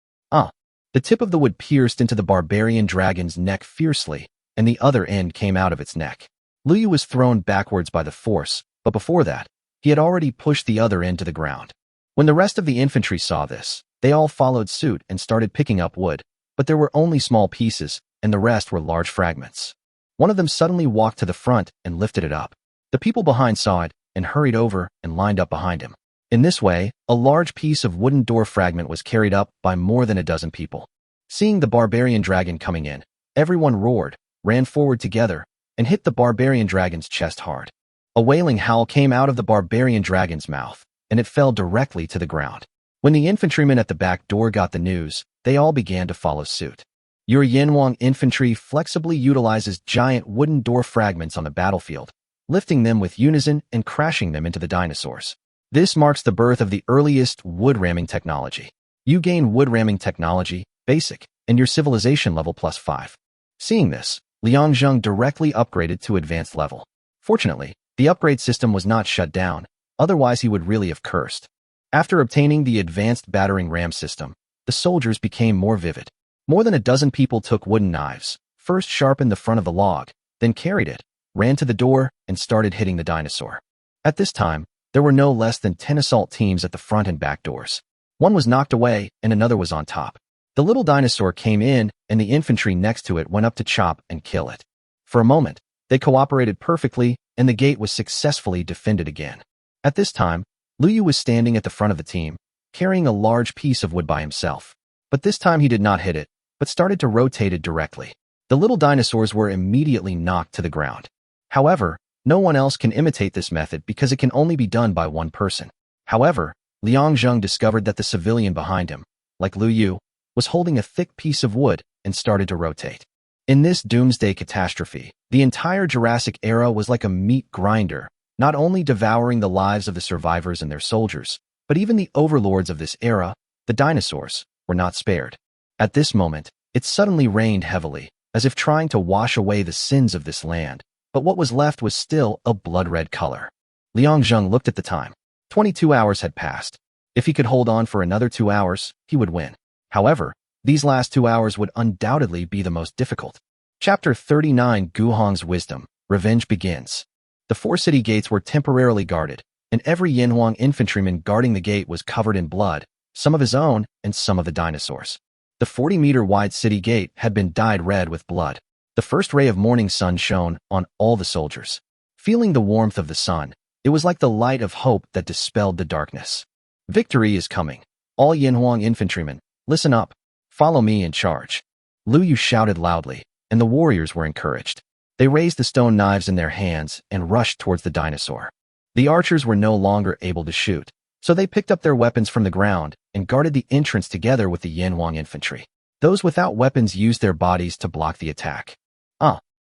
The tip of the wood pierced into the barbarian dragon's neck fiercely, and the other end came out of its neck. Lu Yu was thrown backwards by the force, but before that, he had already pushed the other end to the ground. When the rest of the infantry saw this, they all followed suit and started picking up wood, but there were only small pieces, and the rest were large fragments. One of them suddenly walked to the front and lifted it up. The people behind saw it and hurried over and lined up behind him. In this way, a large piece of wooden door fragment was carried up by more than a dozen people. Seeing the barbarian dragon coming in, everyone roared, ran forward together, and hit the barbarian dragon's chest hard. A wailing howl came out of the barbarian dragon's mouth, and it fell directly to the ground. When the infantrymen at the back door got the news, they all began to follow suit. Your Yanhuang infantry flexibly utilizes giant wooden door fragments on the battlefield, lifting them with unison and crashing them into the dinosaurs. This marks the birth of the earliest wood ramming technology. You gain wood ramming technology, basic, and your civilization level +5. Seeing this, Liang Zheng directly upgraded to advanced level. Fortunately, the upgrade system was not shut down, otherwise he would really have cursed. After obtaining the advanced battering ram system, the soldiers became more vivid. More than a dozen people took wooden knives, first sharpened the front of the log, then carried it, ran to the door, and started hitting the dinosaur. At this time, there were no less than 10 assault teams at the front and back doors. One was knocked away, and another was on top. The little dinosaur came in, and the infantry next to it went up to chop and kill it. For a moment, they cooperated perfectly, and the gate was successfully defended again. At this time, Liu was standing at the front of the team, carrying a large piece of wood by himself. But this time he did not hit it, but started to rotate it directly. The little dinosaurs were immediately knocked to the ground. However, no one else can imitate this method because it can only be done by one person. However, Liang Zheng discovered that the civilian behind him, like Liu, was holding a thick piece of wood and started to rotate. In this doomsday catastrophe, the entire Jurassic era was like a meat grinder, not only devouring the lives of the survivors and their soldiers, but even the overlords of this era, the dinosaurs, were not spared. At this moment, it suddenly rained heavily, as if trying to wash away the sins of this land, but what was left was still a blood-red color. Liang Zheng looked at the time. 22 hours had passed. If he could hold on for another 2 hours, he would win. However, these last 2 hours would undoubtedly be the most difficult. Chapter 39 Guhong's Wisdom, Revenge begins. The 4 city gates were temporarily guarded, and every Yanhuang infantryman guarding the gate was covered in blood, some of his own and some of the dinosaurs. The 40-meter-wide city gate had been dyed red with blood. The first ray of morning sun shone on all the soldiers. Feeling the warmth of the sun, it was like the light of hope that dispelled the darkness. Victory is coming. All Yanhuang infantrymen, listen up. Follow me and charge. Liu shouted loudly, and the warriors were encouraged. They raised the stone knives in their hands and rushed towards the dinosaur. The archers were no longer able to shoot, so they picked up their weapons from the ground and guarded the entrance together with the Yanhuang infantry. Those without weapons used their bodies to block the attack.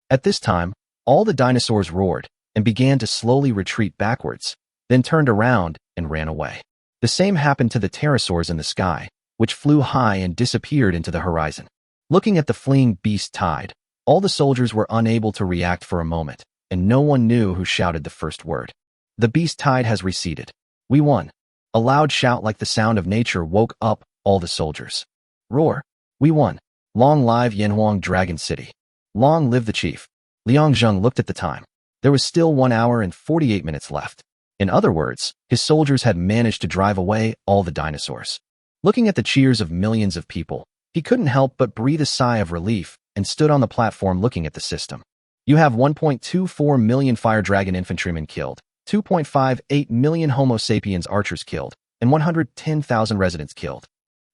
At this time, all the dinosaurs roared and began to slowly retreat backwards, then turned around and ran away. The same happened to the pterosaurs in the sky, which flew high and disappeared into the horizon. Looking at the fleeing beast tide, all the soldiers were unable to react for a moment, and no one knew who shouted the first word. The beast tide has receded. We won. A loud shout like the sound of nature woke up all the soldiers. Roar. We won. Long live Yanhuang Dragon City. Long live the chief. Liang Zheng looked at the time. There was still 1 hour and 48 minutes left. In other words, his soldiers had managed to drive away all the dinosaurs. Looking at the cheers of millions of people, he couldn't help but breathe a sigh of relief and stood on the platform looking at the system. You have 1.24 million fire dragon infantrymen killed, 2.58 million Homo sapiens archers killed, and 110,000 residents killed.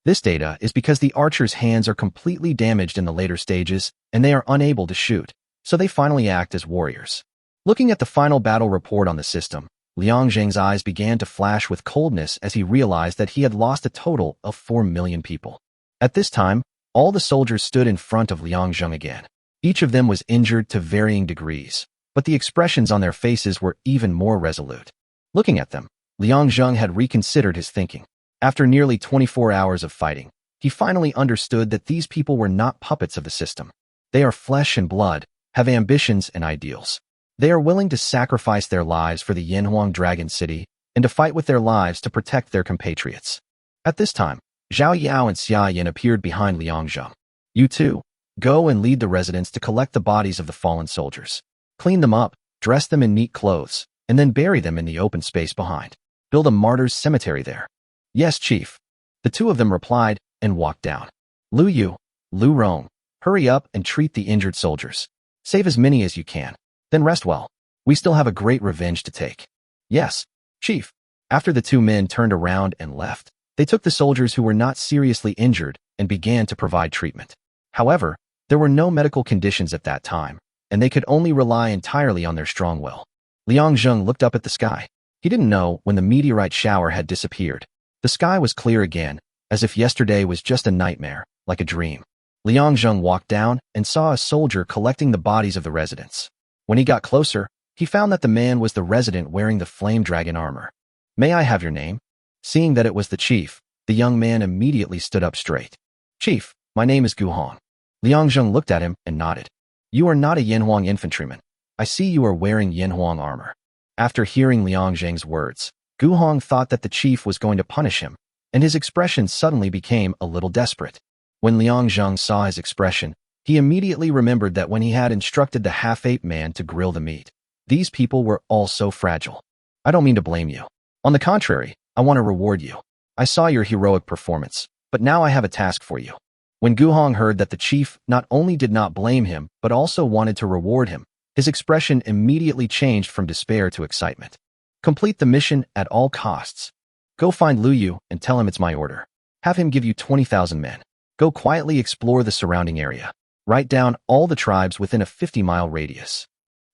This data is because the archers' hands are completely damaged in the later stages and they are unable to shoot, so they finally act as warriors. Looking at the final battle report on the system, Liang Zheng's eyes began to flash with coldness as he realized that he had lost a total of 4 million people. At this time, all the soldiers stood in front of Liang Zheng again. Each of them was injured to varying degrees, but the expressions on their faces were even more resolute. Looking at them, Liang Zheng had reconsidered his thinking. After nearly 24 hours of fighting, he finally understood that these people were not puppets of the system. They are flesh and blood, have ambitions and ideals. They are willing to sacrifice their lives for the Yanhuang Dragon City and to fight with their lives to protect their compatriots. At this time, Zhao Yao and Xia Yin appeared behind Liang Zheng. You two, go and lead the residents to collect the bodies of the fallen soldiers. Clean them up, dress them in neat clothes, and then bury them in the open space behind. Build a martyrs' cemetery there. Yes, Chief. The two of them replied and walked down. Liu Rong, hurry up and treat the injured soldiers. Save as many as you can. Then rest well. We still have a great revenge to take. Yes, Chief. After the two men turned around and left, they took the soldiers who were not seriously injured and began to provide treatment. However, there were no medical conditions at that time, and they could only rely entirely on their strong will. Liang Zheng looked up at the sky. He didn't know when the meteorite shower had disappeared. The sky was clear again, as if yesterday was just a nightmare, like a dream. Liang Zheng walked down and saw a soldier collecting the bodies of the residents. When he got closer, he found that the man was the resident wearing the flame dragon armor. "May I have your name?" Seeing that it was the chief, the young man immediately stood up straight. "Chief, my name is Gu Hong." Liang Zheng looked at him and nodded. "You are not a Yanhuang infantryman. I see you are wearing Yanhuang armor." After hearing Liang Zheng's words, Gu Hong thought that the chief was going to punish him, and his expression suddenly became a little desperate. When Liang Zheng saw his expression, he immediately remembered that when he had instructed the half-ape man to grill the meat, these people were all so fragile. "I don't mean to blame you. On the contrary, I want to reward you. I saw your heroic performance, but now I have a task for you." When Gu Hong heard that the chief not only did not blame him, but also wanted to reward him, his expression immediately changed from despair to excitement. "Complete the mission at all costs. Go find Lu Yu and tell him it's my order. Have him give you 20,000 men. Go quietly explore the surrounding area. Write down all the tribes within a 50-mile radius."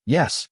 "Yes."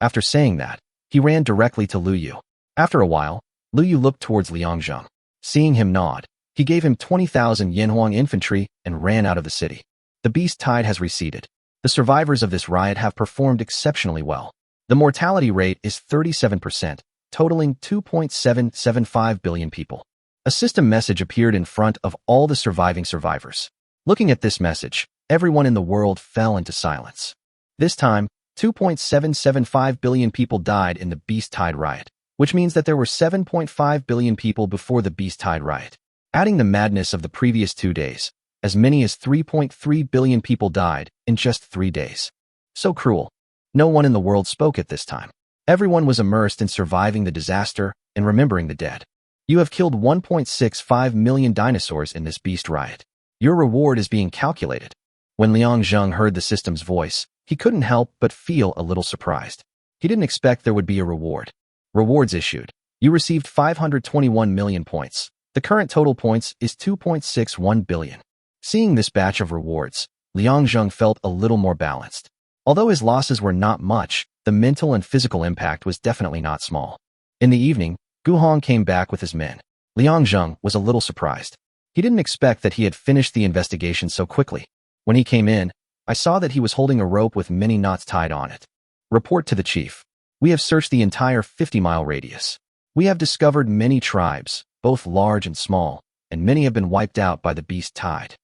After saying that, he ran directly to Lu Yu. After a while, Lu Yu looked towards Liang Zheng. Seeing him nod, he gave him 20,000 Yanhuang infantry and ran out of the city. The beast tide has receded. The survivors of this riot have performed exceptionally well. The mortality rate is 37%, totaling 2.775 billion people. A system message appeared in front of all the surviving survivors. Looking at this message, everyone in the world fell into silence. This time, 2.775 billion people died in the beast tide riot, which means that there were 7.5 billion people before the beast tide riot. Adding the madness of the previous 2 days, as many as 3.3 billion people died in just 3 days. So cruel. No one in the world spoke at this time. Everyone was immersed in surviving the disaster and remembering the dead. "You have killed 1.65 million dinosaurs in this beast riot. Your reward is being calculated." When Liang Zheng heard the system's voice, he couldn't help but feel a little surprised. He didn't expect there would be a reward. Rewards issued. You received 521 million points. The current total points is 2.61 billion. Seeing this batch of rewards, Liang Zheng felt a little more balanced. Although his losses were not much, the mental and physical impact was definitely not small. In the evening, Gu Hong came back with his men. Liang Zheng was a little surprised. He didn't expect that he had finished the investigation so quickly. When he came in, I saw that he was holding a rope with many knots tied on it. "Report to the chief. We have searched the entire 50-mile radius. We have discovered many tribes, both large and small, and many have been wiped out by the beast tide."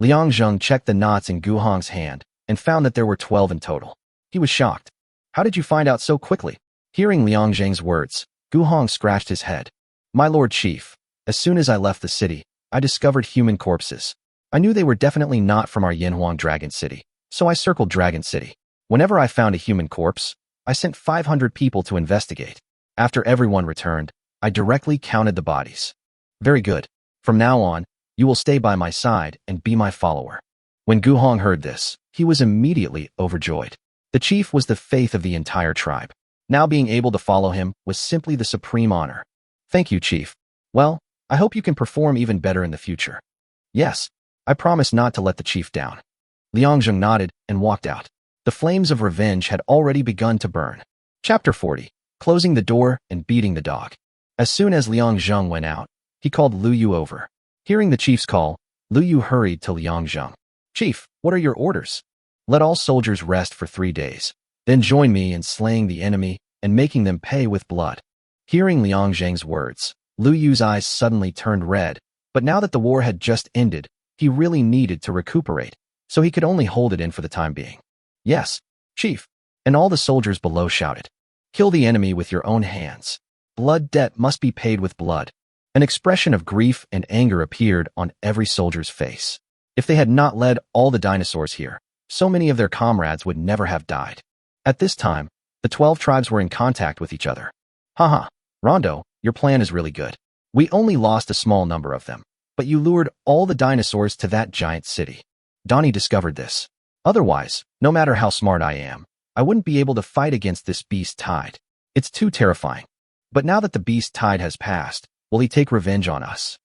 Liang Zheng checked the knots in Gu Hong's hand and found that there were 12 in total. He was shocked. "How did you find out so quickly?" Hearing Liang Zheng's words, Gu Hong scratched his head. "My lord chief, as soon as I left the city, I discovered human corpses. I knew they were definitely not from our Yanhuang Dragon City, so I circled Dragon City. Whenever I found a human corpse, I sent 500 people to investigate. After everyone returned, I directly counted the bodies." "Very good. From now on, you will stay by my side and be my follower." When Gu Hong heard this, he was immediately overjoyed. The chief was the faith of the entire tribe. Now being able to follow him was simply the supreme honor. "Thank you, chief. Well, I hope you can perform even better in the future." "Yes, I promise not to let the chief down." Liang Zheng nodded and walked out. The flames of revenge had already begun to burn. Chapter 40. Closing the door and beating the dog. As soon as Liang Zheng went out, he called Lu Yu over. Hearing the chief's call, Lu Yu hurried to Liang Zheng. "Chief, what are your orders?" "Let all soldiers rest for 3 days. Then join me in slaying the enemy and making them pay with blood." Hearing Liang Zheng's words, Lu Yu's eyes suddenly turned red, but now that the war had just ended, he really needed to recuperate, so he could only hold it in for the time being. "Yes, chief." And all the soldiers below shouted. "Kill the enemy with your own hands. Blood debt must be paid with blood." An expression of grief and anger appeared on every soldier's face. If they had not led all the dinosaurs here, so many of their comrades would never have died. At this time, the 12 tribes were in contact with each other. "Haha, Rondo, your plan is really good. We only lost a small number of them, but you lured all the dinosaurs to that giant city." Donnie discovered this. "Otherwise, no matter how smart I am, I wouldn't be able to fight against this beast tide. It's too terrifying. But now that the beast tide has passed, will he take revenge on us?"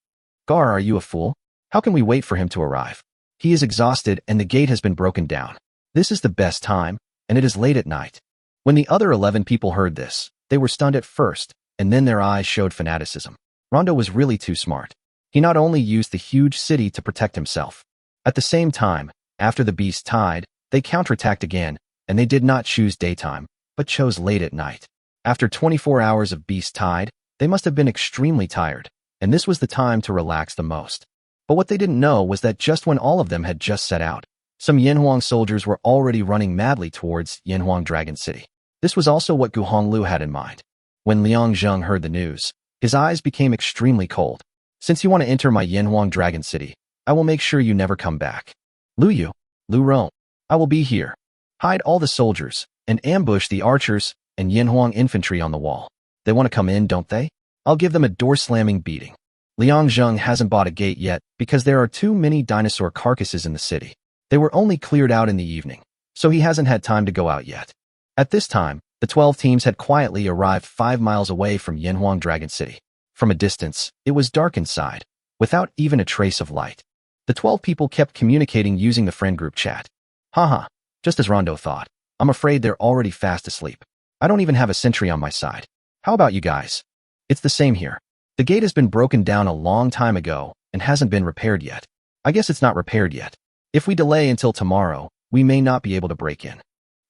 "Gar, are you a fool? How can we wait for him to arrive? He is exhausted and the gate has been broken down. This is the best time. and it is late at night. When the other 11 people heard this, they were stunned at first, and then their eyes showed fanaticism. Rondo was really too smart. He not only used the huge city to protect himself. At the same time, after the beast tide, they counterattacked again, and they did not choose daytime, but chose late at night. After 24 hours of beast tide, they must have been extremely tired, and this was the time to relax the most. But what they didn't know was that just when all of them had just set out, some Yanhuang soldiers were already running madly towards Yanhuang Dragon City. This was also what Gu Honglu had in mind. When Liang Zheng heard the news, his eyes became extremely cold. Since you want to enter my Yanhuang Dragon City, I will make sure you never come back. Lu Yu, Lu Rong, I will be here. Hide all the soldiers, and ambush the archers and Yanhuang infantry on the wall. They want to come in, don't they? I'll give them a door-slamming beating. Liang Zheng hasn't bought a gate yet because there are too many dinosaur carcasses in the city. They were only cleared out in the evening, so he hasn't had time to go out yet. At this time, the 12 teams had quietly arrived 5 miles away from Yanhuang Dragon City. From a distance, it was dark inside, without even a trace of light. The 12 people kept communicating using the friend group chat. Haha, just as Rondo thought. I'm afraid they're already fast asleep. I don't even have a sentry on my side. How about you guys? It's the same here. The gate has been broken down a long time ago and hasn't been repaired yet. I guess it's not repaired yet. If we delay until tomorrow, we may not be able to break in.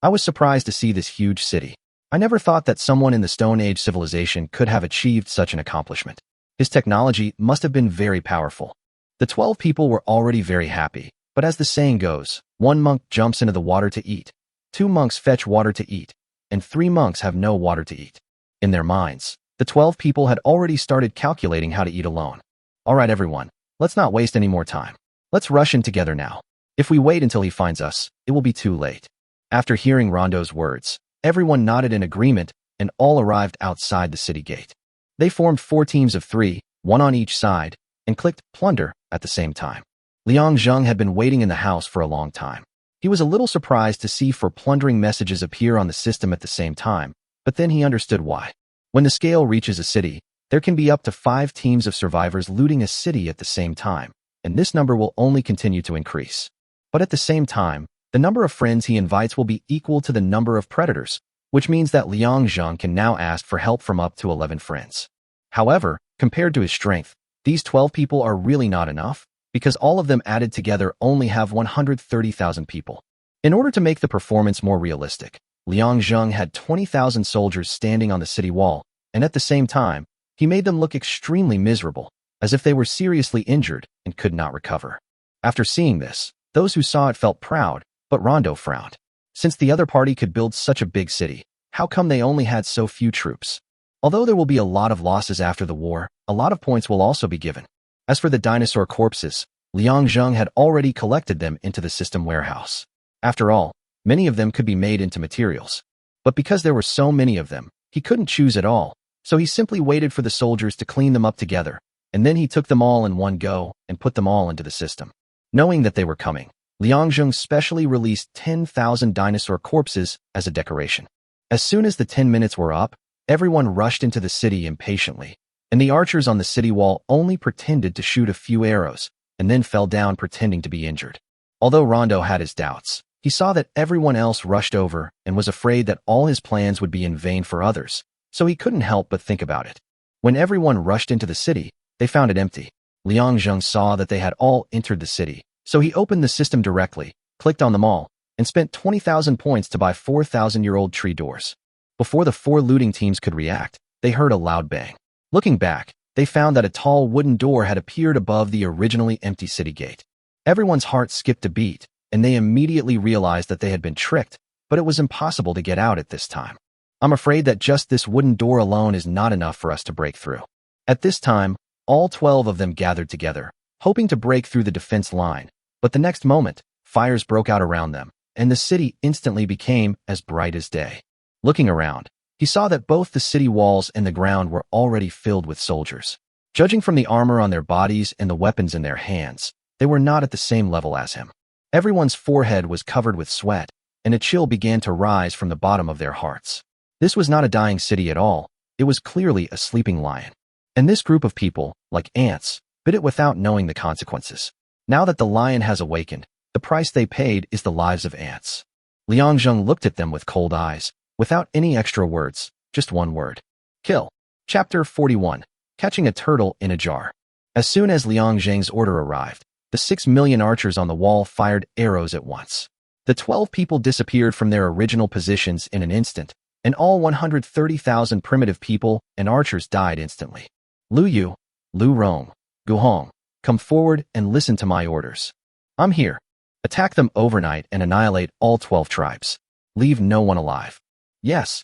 I was surprised to see this huge city. I never thought that someone in the Stone Age civilization could have achieved such an accomplishment. His technology must have been very powerful. The 12 people were already very happy, but as the saying goes, 1 monk jumps into the water to eat, 2 monks fetch water to eat, and 3 monks have no water to eat. In their minds, the 12 people had already started calculating how to eat alone. All right, everyone, let's not waste any more time. Let's rush in together now. If we wait until he finds us, it will be too late. After hearing Rondo's words, everyone nodded in agreement and all arrived outside the city gate. They formed 4 teams of 3, 1 on each side, and clicked plunder at the same time. Liang Zheng had been waiting in the house for a long time. He was a little surprised to see 4 plundering messages appear on the system at the same time, but then he understood why. When the scale reaches a city, there can be up to 5 teams of survivors looting a city at the same time, and this number will only continue to increase. But at the same time, the number of friends he invites will be equal to the number of predators, which means that Liang Zheng can now ask for help from up to 11 friends. However, compared to his strength, these 12 people are really not enough, because all of them added together only have 130,000 people. In order to make the performance more realistic, Liang Zheng had 20,000 soldiers standing on the city wall, and at the same time, he made them look extremely miserable, as if they were seriously injured and could not recover. After seeing this, those who saw it felt proud, but Rondo frowned. Since the other party could build such a big city, how come they only had so few troops? Although there will be a lot of losses after the war, a lot of points will also be given. As for the dinosaur corpses, Liang Zheng had already collected them into the system warehouse. After all, many of them could be made into materials. But because there were so many of them, he couldn't choose at all, so he simply waited for the soldiers to clean them up together, and then he took them all in one go and put them all into the system. Knowing that they were coming, Liang Zheng specially released 10,000 dinosaur corpses as a decoration. As soon as the 10 minutes were up, everyone rushed into the city impatiently, and the archers on the city wall only pretended to shoot a few arrows, and then fell down pretending to be injured. Although Rondo had his doubts, he saw that everyone else rushed over and was afraid that all his plans would be in vain for others, so he couldn't help but think about it. When everyone rushed into the city, they found it empty. Liang Zheng saw that they had all entered the city, so he opened the system directly, clicked on them all, and spent 20,000 points to buy 4,000-year-old tree doors. Before the 4 looting teams could react, they heard a loud bang. Looking back, they found that a tall wooden door had appeared above the originally empty city gate. Everyone's heart skipped a beat, and they immediately realized that they had been tricked, but it was impossible to get out at this time. I'm afraid that just this wooden door alone is not enough for us to break through. At this time, all 12 of them gathered together, hoping to break through the defense line, but the next moment, fires broke out around them, and the city instantly became as bright as day. Looking around, he saw that both the city walls and the ground were already filled with soldiers. Judging from the armor on their bodies and the weapons in their hands, they were not at the same level as him. Everyone's forehead was covered with sweat, and a chill began to rise from the bottom of their hearts. This was not a dying city at all, it was clearly a sleeping lion. And this group of people, like ants, bit it without knowing the consequences. Now that the lion has awakened, the price they paid is the lives of ants. Liang Zheng looked at them with cold eyes, without any extra words, just one word. Kill. Chapter 41. Catching a turtle in a jar. As soon as Liang Zheng's order arrived, the 6 million archers on the wall fired arrows at once. The 12 people disappeared from their original positions in an instant, and all 130,000 primitive people and archers died instantly. Lu Yu, Lu Rong, Gu Hong, come forward and listen to my orders. I'm here. Attack them overnight and annihilate all 12 tribes. Leave no one alive. Yes.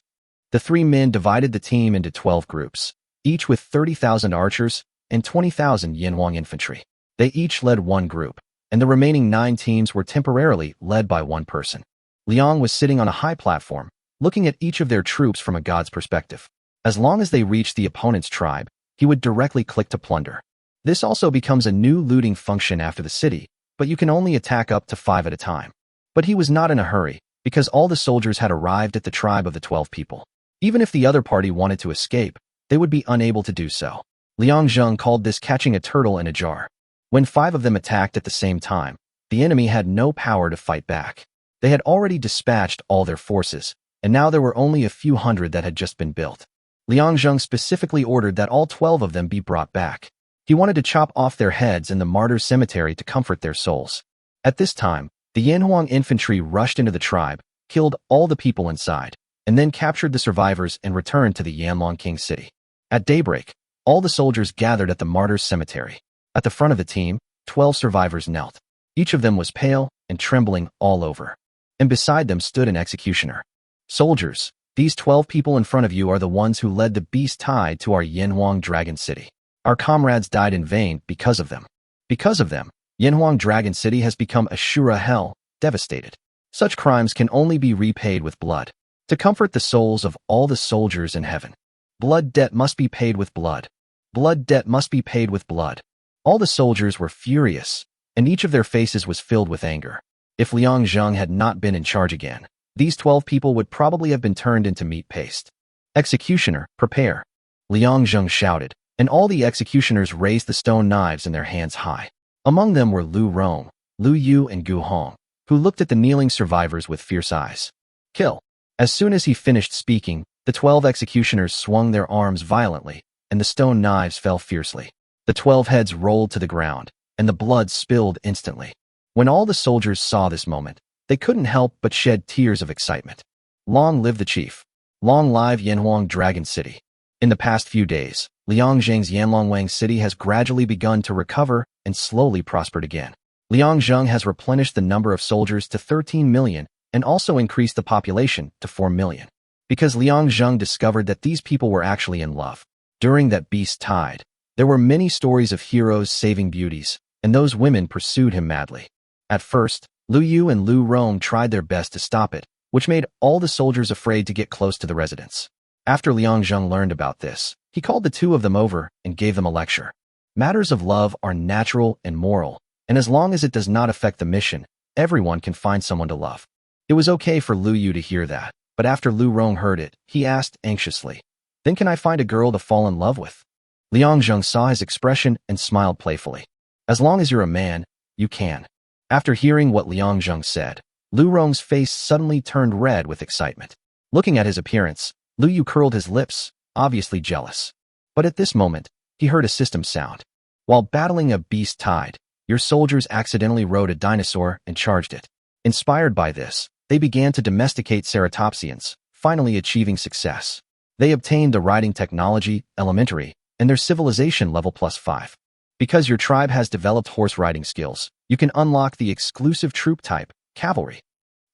The 3 men divided the team into 12 groups, each with 30,000 archers and 20,000 Yanhuang infantry. They each led one group, and the remaining 9 teams were temporarily led by one person. Liang was sitting on a high platform, looking at each of their troops from a god's perspective. As long as they reached the opponent's tribe, he would directly click to plunder. This also becomes a new looting function after the city, but you can only attack up to 5 at a time. But he was not in a hurry, because all the soldiers had arrived at the tribe of the 12 people. Even if the other party wanted to escape, they would be unable to do so. Liang Zheng called this catching a turtle in a jar. When 5 of them attacked at the same time, the enemy had no power to fight back. They had already dispatched all their forces, and now there were only a few hundred that had just been built. Liang Zheng specifically ordered that all 12 of them be brought back. He wanted to chop off their heads in the martyrs' cemetery to comfort their souls. At this time, the Yanhuang infantry rushed into the tribe, killed all the people inside, and then captured the survivors and returned to the Yanlong King city. At daybreak, all the soldiers gathered at the martyrs' cemetery. At the front of the team, 12 survivors knelt. Each of them was pale and trembling all over. And beside them stood an executioner. Soldiers, these 12 people in front of you are the ones who led the beast tide to our Yanhuang Dragon City. Our comrades died in vain because of them. Because of them, Yanhuang Dragon City has become a Shura hell, devastated. Such crimes can only be repaid with blood. To comfort the souls of all the soldiers in heaven. Blood debt must be paid with blood. Blood debt must be paid with blood. All the soldiers were furious, and each of their faces was filled with anger. If Liang Zheng had not been in charge again, these 12 people would probably have been turned into meat paste. Executioner, prepare. Liang Zheng shouted, and all the executioners raised the stone knives in their hands high. Among them were Lu Rong, Lu Yu and Gu Hong, who looked at the kneeling survivors with fierce eyes. Kill. As soon as he finished speaking, the 12 executioners swung their arms violently, and the stone knives fell fiercely. The 12 heads rolled to the ground, and the blood spilled instantly. When all the soldiers saw this moment, they couldn't help but shed tears of excitement. Long live the chief. Long live Yanhuang Dragon City. In the past few days, Liang Zheng's Yanlongwang City has gradually begun to recover and slowly prospered again. Liang Zheng has replenished the number of soldiers to 13 million and also increased the population to 4 million. Because Liang Zheng discovered that these people were actually in love. During that beast tide, there were many stories of heroes saving beauties, and those women pursued him madly. At first, Lu Yu and Lu Rong tried their best to stop it, which made all the soldiers afraid to get close to the residence. After Liang Zheng learned about this, he called the 2 of them over and gave them a lecture. Matters of love are natural and moral, and as long as it does not affect the mission, everyone can find someone to love. It was okay for Lu Yu to hear that, but after Lu Rong heard it, he asked anxiously, "Then can I find a girl to fall in love with?" Liang Zheng saw his expression and smiled playfully. "As long as you're a man, you can." After hearing what Liang Zheng said, Lu Rong's face suddenly turned red with excitement. Looking at his appearance, Lu Yu curled his lips, obviously jealous. But at this moment, he heard a system sound. While battling a beast tide, your soldiers accidentally rode a dinosaur and charged it. Inspired by this, they began to domesticate ceratopsians, finally achieving success. They obtained the riding technology, elementary, and their civilization level +5. Because your tribe has developed horse riding skills, you can unlock the exclusive troop type, cavalry.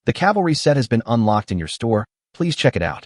The cavalry set has been unlocked in your store, please check it out.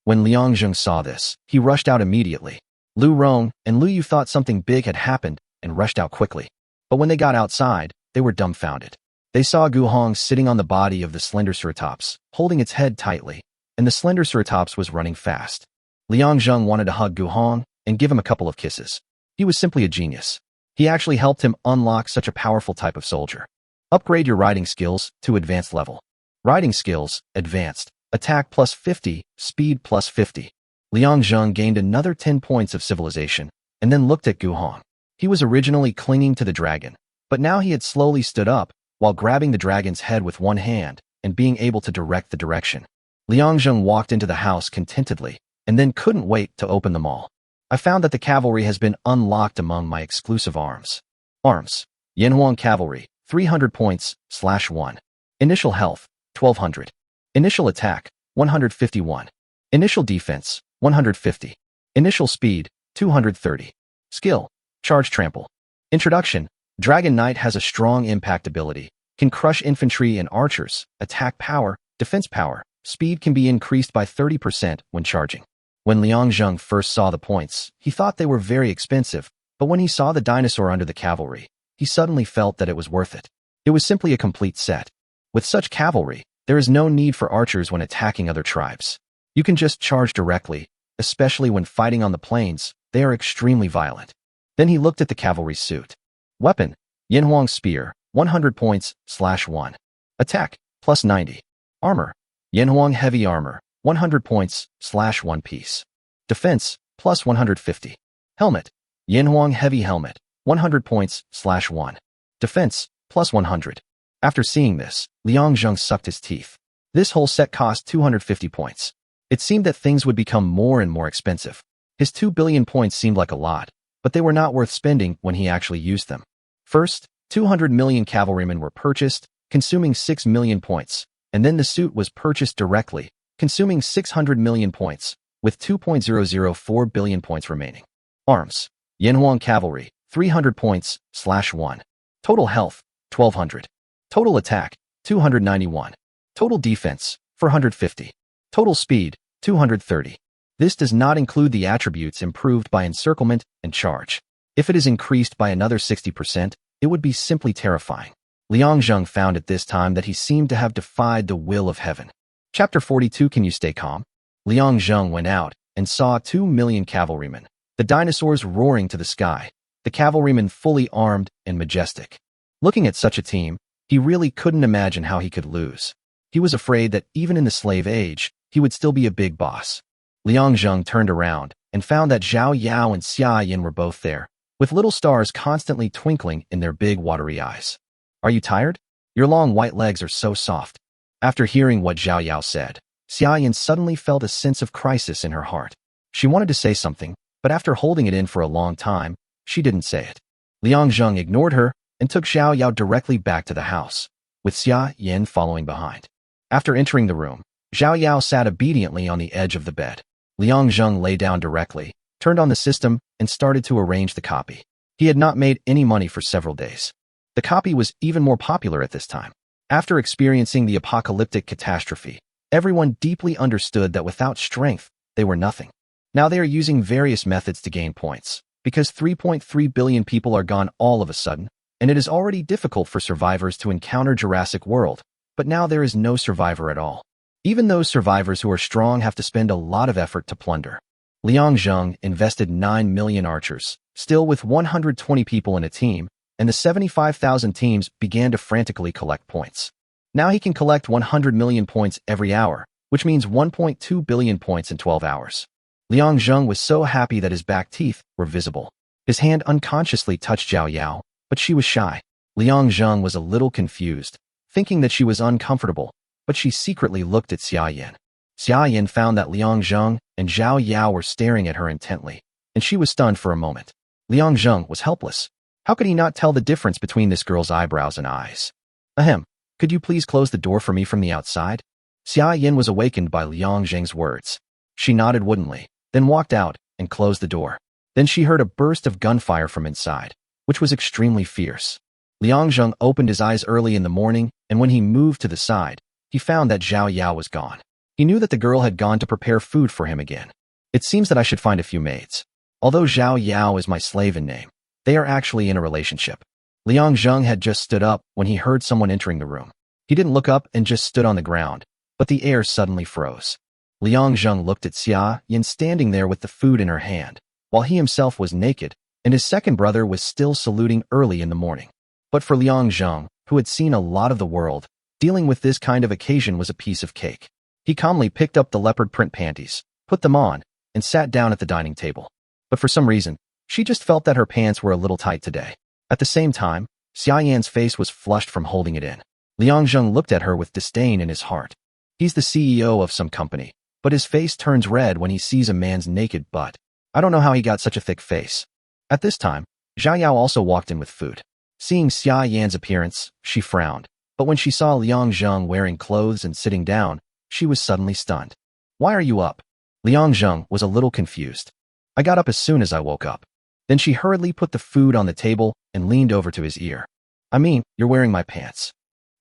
When Liang Zheng saw this, he rushed out immediately. Lu Rong and Lu Yu thought something big had happened and rushed out quickly. But when they got outside, they were dumbfounded. They saw Gu Hong sitting on the body of the slender ceratops, holding its head tightly, and the slender ceratops was running fast. Liang Zheng wanted to hug Gu Hong and give him a couple of kisses. He was simply a genius. He actually helped him unlock such a powerful type of soldier. Upgrade your riding skills to advanced level. Riding skills, advanced, attack +50, speed +50. Liang Zheng gained another 10 points of civilization, and then looked at Gu Hong. He was originally clinging to the dragon, but now he had slowly stood up, while grabbing the dragon's head with one hand and being able to direct the direction. Liang Zheng walked into the house contentedly, and then couldn't wait to open them all. I found that the cavalry has been unlocked among my exclusive arms. Arms. Yanhuang Cavalry, 300 points, /1. Initial health, 1200. Initial attack, 151. Initial defense, 150. Initial speed, 230. Skill, Charge Trample. Introduction. Dragon Knight has a strong impact ability, can crush infantry and archers, attack power, defense power, speed can be increased by 30% when charging. When Liang Zheng first saw the points, he thought they were very expensive, but when he saw the dinosaur under the cavalry, he suddenly felt that it was worth it. It was simply a complete set. With such cavalry, there is no need for archers when attacking other tribes. You can just charge directly, especially when fighting on the plains, they are extremely violent. Then he looked at the cavalry's suit. Weapon, Yanhuang Spear, 100 points, /1. Attack, +90. Armor, Yanhuang Heavy Armor, 100 points, /1 piece. Defense, +150. Helmet, Yanhuang Heavy Helmet, 100 points, /1. Defense, +100. After seeing this, Liang Zheng sucked his teeth. This whole set cost 250 points. It seemed that things would become more and more expensive. His 2 billion points seemed like a lot, but they were not worth spending when he actually used them. First, 200 million cavalrymen were purchased, consuming 6 million points, and then the suit was purchased directly, consuming 600 million points, with 2.004 billion points remaining. Arms. Yanhuang Cavalry, 300 points, /1. Total health, 1200. Total attack, 291. Total defense, 450. Total speed, 230. This does not include the attributes improved by encirclement and charge. If it is increased by another 60%, it would be simply terrifying. Liang Zheng found at this time that he seemed to have defied the will of heaven. Chapter 42. Can you stay calm? Liang Zheng went out and saw 2 million cavalrymen, the dinosaurs roaring to the sky, the cavalrymen fully armed and majestic. Looking at such a team, he really couldn't imagine how he could lose. He was afraid that even in the slave age, he would still be a big boss. Liang Zheng turned around and found that Zhao Yao and Xia Yin were both there, with little stars constantly twinkling in their big watery eyes. Are you tired? Your long white legs are so soft. After hearing what Zhao Yao said, Xia Yin suddenly felt a sense of crisis in her heart. She wanted to say something, but after holding it in for a long time, she didn't say it. Liang Zheng ignored her and took Zhao Yao directly back to the house, with Xia Yin following behind. After entering the room, Zhao Yao sat obediently on the edge of the bed. Liang Zheng lay down directly, turned on the system, and started to arrange the copy. He had not made any money for several days. The copy was even more popular at this time. After experiencing the apocalyptic catastrophe, everyone deeply understood that without strength, they were nothing. Now they are using various methods to gain points, because 3.3 billion people are gone all of a sudden, and it is already difficult for survivors to encounter Jurassic World, but now there is no survivor at all. Even those survivors who are strong have to spend a lot of effort to plunder. Liang Zheng invested 9 million archers, still with 120 people in a team, and the 75,000 teams began to frantically collect points. Now he can collect 100 million points every hour, which means 1.2 billion points in 12 hours. Liang Zheng was so happy that his back teeth were visible. His hand unconsciously touched Zhao Yao, but she was shy. Liang Zheng was a little confused, thinking that she was uncomfortable, but she secretly looked at Xia Yin. Xia Yin found that Liang Zheng and Zhao Yao were staring at her intently, and she was stunned for a moment. Liang Zheng was helpless. How could he not tell the difference between this girl's eyebrows and eyes? Ahem, could you please close the door for me from the outside? Xia Yin was awakened by Liang Zheng's words. She nodded woodenly, then walked out and closed the door. Then she heard a burst of gunfire from inside, which was extremely fierce. Liang Zheng opened his eyes early in the morning, and when he moved to the side, he found that Zhao Yao was gone. He knew that the girl had gone to prepare food for him again. It seems that I should find a few maids. Although Zhao Yao is my slave in name, they are actually in a relationship. Liang Zheng had just stood up when he heard someone entering the room. He didn't look up and just stood on the ground, but the air suddenly froze. Liang Zheng looked at Xia Yin standing there with the food in her hand, while he himself was naked, and his second brother was still saluting early in the morning. But for Liang Zheng, who had seen a lot of the world, dealing with this kind of occasion was a piece of cake. He calmly picked up the leopard print panties, put them on, and sat down at the dining table. But for some reason, she just felt that her pants were a little tight today. At the same time, Xia Yan's face was flushed from holding it in. Liang Zheng looked at her with disdain in his heart. He's the CEO of some company, but his face turns red when he sees a man's naked butt. I don't know how he got such a thick face. At this time, Zhao Yao also walked in with food. Seeing Xia Yan's appearance, she frowned, but when she saw Liang Zheng wearing clothes and sitting down, she was suddenly stunned. Why are you up? Liang Zheng was a little confused. I got up as soon as I woke up. Then she hurriedly put the food on the table and leaned over to his ear. I mean, you're wearing my pants.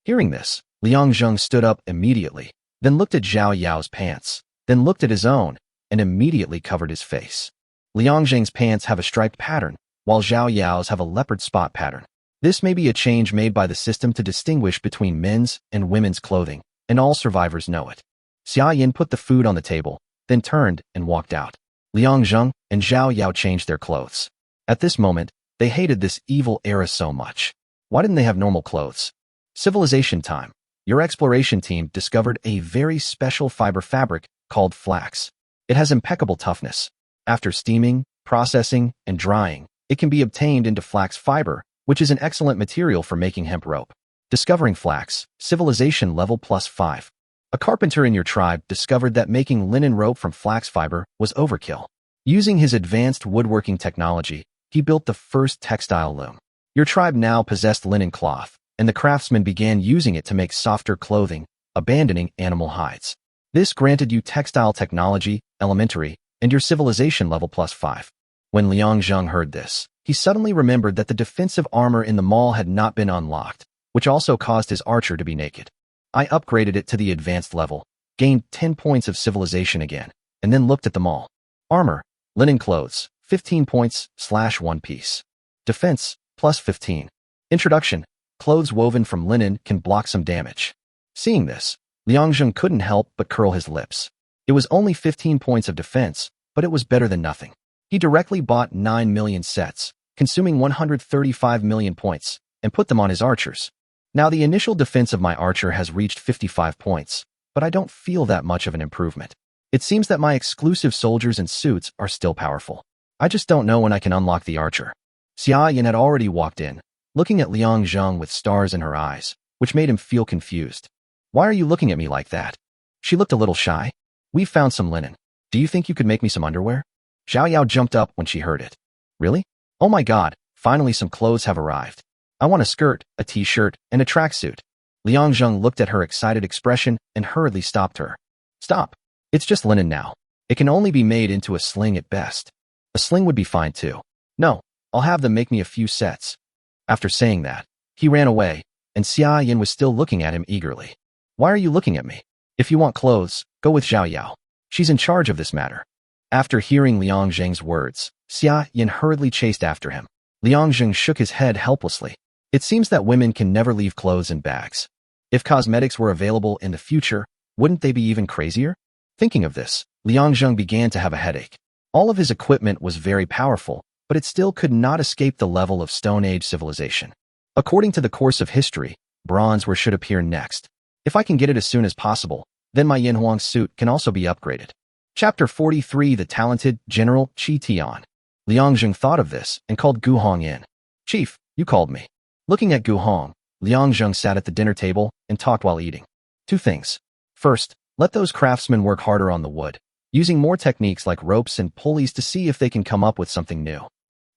Hearing this, Liang Zheng stood up immediately, then looked at Zhao Yao's pants, then looked at his own, and immediately covered his face. Liang Zheng's pants have a striped pattern, while Zhao Yao's have a leopard spot pattern. This may be a change made by the system to distinguish between men's and women's clothing, and all survivors know it. Xia Yan put the food on the table, then turned and walked out. Liang Zheng and Zhao Yao changed their clothes. At this moment, they hated this evil era so much. Why didn't they have normal clothes? Civilization time. Your exploration team discovered a very special fiber fabric called flax. It has impeccable toughness. After steaming, processing, and drying, it can be obtained into flax fiber, which is an excellent material for making hemp rope. Discovering flax, civilization level +5. A carpenter in your tribe discovered that making linen rope from flax fiber was overkill. Using his advanced woodworking technology, he built the first textile loom. Your tribe now possessed linen cloth, and the craftsmen began using it to make softer clothing, abandoning animal hides. This granted you textile technology, elementary, and your civilization level +5. When Liang Zheng heard this, he suddenly remembered that the defensive armor in the mall had not been unlocked, which also caused his archer to be naked. I upgraded it to the advanced level, gained 10 points of civilization again, and then looked at them all. Armor, linen clothes, 15 points, /1 piece. Defense, +15. Introduction, clothes woven from linen can block some damage. Seeing this, Liang Zheng couldn't help but curl his lips. It was only 15 points of defense, but it was better than nothing. He directly bought 9 million sets, consuming 135 million points, and put them on his archers. Now the initial defense of my archer has reached 55 points, but I don't feel that much of an improvement. It seems that my exclusive soldiers and suits are still powerful. I just don't know when I can unlock the archer. Xia Yan had already walked in, looking at Liang Zheng with stars in her eyes, which made him feel confused. Why are you looking at me like that? She looked a little shy. We've found some linen. Do you think you could make me some underwear? Zhao Yao jumped up when she heard it. Really? Oh my god, finally some clothes have arrived. I want a skirt, a t-shirt, and a tracksuit. Liang Zheng looked at her excited expression and hurriedly stopped her. Stop. It's just linen now. It can only be made into a sling at best. A sling would be fine too. No, I'll have them make me a few sets. After saying that, he ran away, and Xia Yan was still looking at him eagerly. Why are you looking at me? If you want clothes, go with Zhao Yao. She's in charge of this matter. After hearing Liang Zheng's words, Xia Yan hurriedly chased after him. Liang Zheng shook his head helplessly. It seems that women can never leave clothes in bags. If cosmetics were available in the future, wouldn't they be even crazier? Thinking of this, Liang Zheng began to have a headache. All of his equipment was very powerful, but it still could not escape the level of Stone Age civilization. According to the course of history, bronze should appear next. If I can get it as soon as possible, then my Yanhuang suit can also be upgraded. Chapter 43 The Talented General Qi Tian. Liang Zheng thought of this and called Gu Hong in. Chief, you called me. Looking at Gu Hong, Liang Zheng sat at the dinner table and talked while eating. Two things. First, let those craftsmen work harder on the wood, using more techniques like ropes and pulleys to see if they can come up with something new.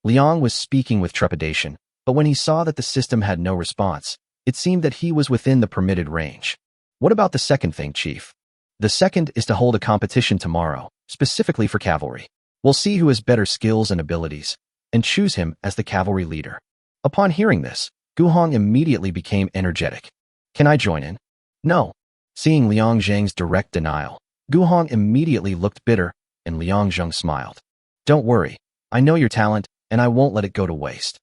Liang was speaking with trepidation, but when he saw that the system had no response, it seemed that he was within the permitted range. What about the second thing, Chief? The second is to hold a competition tomorrow, specifically for cavalry. We'll see who has better skills and abilities, and choose him as the cavalry leader. Upon hearing this, Gu Hong immediately became energetic. Can I join in? No. Seeing Liang Zheng's direct denial, Gu Hong immediately looked bitter, and Liang Zheng smiled. Don't worry, I know your talent, and I won't let it go to waste.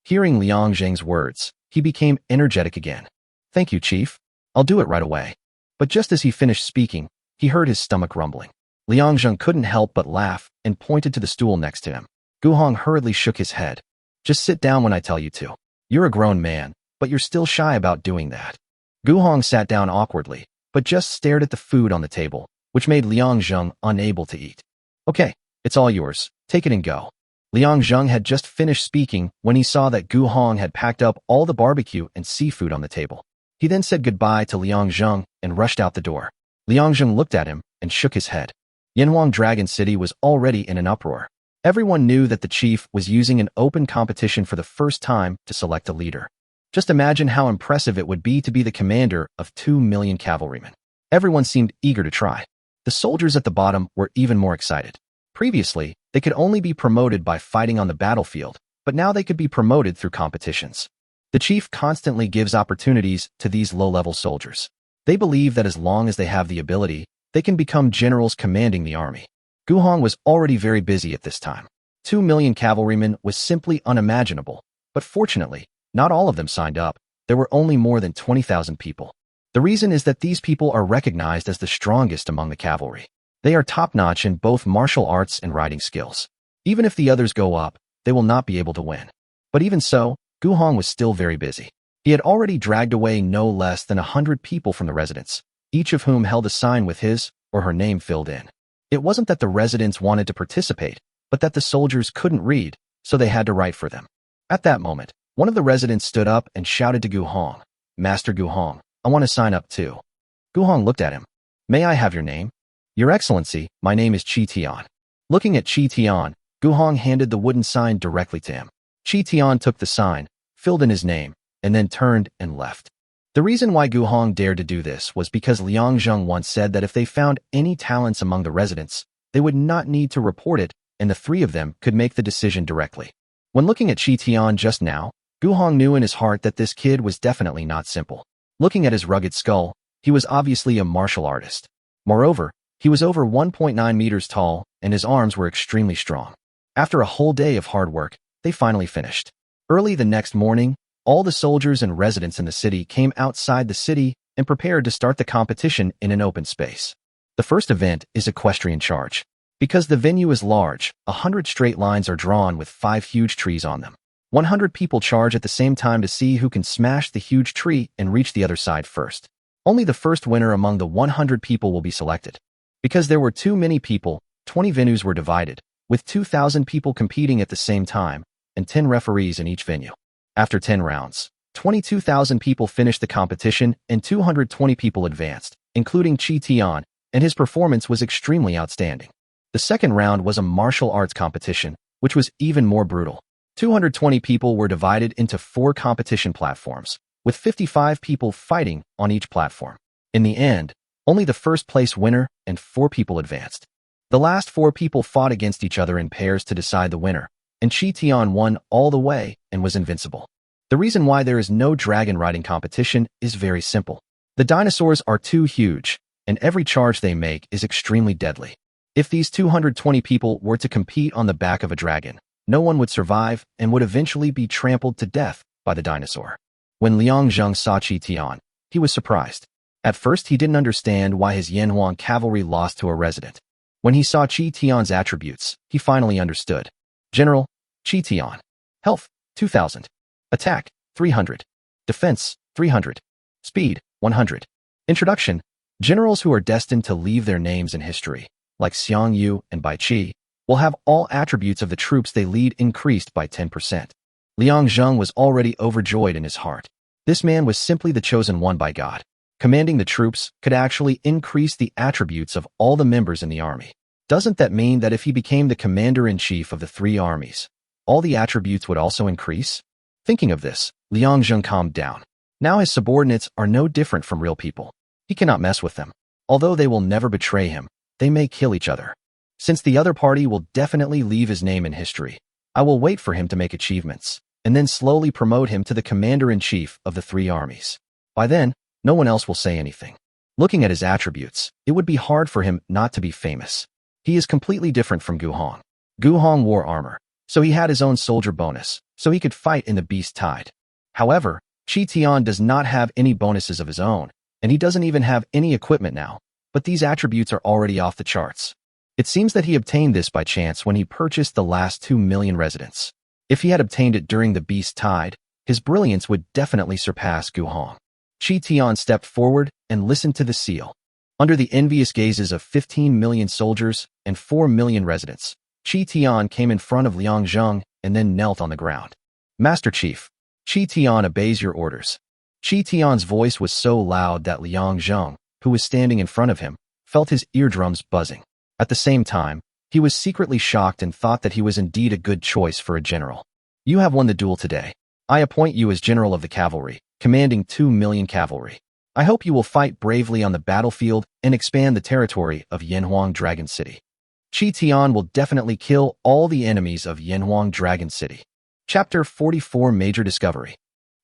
Hearing Liang Zheng's words, he became energetic again. Thank you, Chief. I'll do it right away. But just as he finished speaking, he heard his stomach rumbling. Liang Zheng couldn't help but laugh and pointed to the stool next to him. Gu Hong hurriedly shook his head. Just sit down when I tell you to. You're a grown man, but you're still shy about doing that. Gu Hong sat down awkwardly, but just stared at the food on the table, which made Liang Zheng unable to eat. Okay, it's all yours. Take it and go. Liang Zheng had just finished speaking when he saw that Gu Hong had packed up all the barbecue and seafood on the table. He then said goodbye to Liang Zheng and rushed out the door. Liang Zheng looked at him and shook his head. Yanhuang Dragon City was already in an uproar. Everyone knew that the chief was using an open competition for the first time to select a leader. Just imagine how impressive it would be to be the commander of 2 million cavalrymen. Everyone seemed eager to try. The soldiers at the bottom were even more excited. Previously, they could only be promoted by fighting on the battlefield, but now they could be promoted through competitions. The chief constantly gives opportunities to these low-level soldiers. They believe that as long as they have the ability, they can become generals commanding the army. Gu Hong was already very busy at this time. 2 million cavalrymen was simply unimaginable, but fortunately, not all of them signed up. There were only more than 20,000 people. The reason is that these people are recognized as the strongest among the cavalry. They are top-notch in both martial arts and riding skills. Even if the others go up, they will not be able to win. But even so, Gu Hong was still very busy. He had already dragged away no less than 100 people from the residence, each of whom held a sign with his or her name filled in. It wasn't that the residents wanted to participate, but that the soldiers couldn't read, so they had to write for them. At that moment, one of the residents stood up and shouted to Gu Hong, "Master Gu Hong, I want to sign up too." Gu Hong looked at him. "May I have your name?" "Your Excellency, my name is Chi Tian." Looking at Chi Tian, Gu Hong handed the wooden sign directly to him. Chi Tian took the sign, filled in his name, and then turned and left. The reason why Gu Hong dared to do this was because Liang Zheng once said that if they found any talents among the residents, they would not need to report it, and the three of them could make the decision directly. When looking at Chi Tian just now, Gu Hong knew in his heart that this kid was definitely not simple. Looking at his rugged skull, he was obviously a martial artist. Moreover, he was over 1.9 meters tall, and his arms were extremely strong. After a whole day of hard work, they finally finished. Early the next morning, all the soldiers and residents in the city came outside the city and prepared to start the competition in an open space. The first event is equestrian charge. Because the venue is large, 100 straight lines are drawn with 5 huge trees on them. 100 people charge at the same time to see who can smash the huge tree and reach the other side first. Only the first winner among the 100 people will be selected. Because there were too many people, 20 venues were divided, with 2,000 people competing at the same time, and 10 referees in each venue. After 10 rounds, 22,000 people finished the competition and 220 people advanced, including Chi Tian, and his performance was extremely outstanding. The second round was a martial arts competition, which was even more brutal. 220 people were divided into 4 competition platforms, with 55 people fighting on each platform. In the end, only the first place winner and 4 people advanced. The last 4 people fought against each other in pairs to decide the winner, and Chi Tian won all the way and was invincible. The reason why there is no dragon riding competition is very simple. The dinosaurs are too huge, and every charge they make is extremely deadly. If these 220 people were to compete on the back of a dragon, no one would survive and would eventually be trampled to death by the dinosaur. When Liang Zheng saw Chi Tian, he was surprised. At first, he didn't understand why his Yanhuang cavalry lost to a resident. When he saw Chi Tian's attributes, he finally understood. General, Chi Tian. Health, 2,000. Attack, 300. Defense, 300. Speed, 100. Introduction. Generals who are destined to leave their names in history, like Xiang Yu and Bai Qi, will have all attributes of the troops they lead increased by 10%. Liang Zheng was already overjoyed in his heart. This man was simply the chosen one by God. Commanding the troops could actually increase the attributes of all the members in the army. Doesn't that mean that if he became the commander-in-chief of the 3 armies, all the attributes would also increase? Thinking of this, Liang Zheng calmed down. Now his subordinates are no different from real people. He cannot mess with them. Although they will never betray him, they may kill each other. Since the other party will definitely leave his name in history, I will wait for him to make achievements, and then slowly promote him to the commander-in-chief of the 3 armies. By then, no one else will say anything. Looking at his attributes, it would be hard for him not to be famous. He is completely different from Gu Hong. Gu Hong wore armor, so he had his own soldier bonus, so he could fight in the beast tide. However, Chi Tian does not have any bonuses of his own, and he doesn't even have any equipment now, but these attributes are already off the charts. It seems that he obtained this by chance when he purchased the last 2 million residents. If he had obtained it during the beast tide, his brilliance would definitely surpass Gu Hong. Chi Tian stepped forward and listened to the seal. Under the envious gazes of 15 million soldiers and 4 million residents, Chi Tian came in front of Liang Zheng and then knelt on the ground. Master Chief, Chi Tian obeys your orders. Qi Tian's voice was so loud that Liang Zheng, who was standing in front of him, felt his eardrums buzzing. At the same time, he was secretly shocked and thought that he was indeed a good choice for a general. You have won the duel today. I appoint you as general of the cavalry, commanding 2 million cavalry. I hope you will fight bravely on the battlefield and expand the territory of Yanhuang Dragon City. Qi Tian will definitely kill all the enemies of Yanhuang Dragon City. Chapter 44 Major Discovery.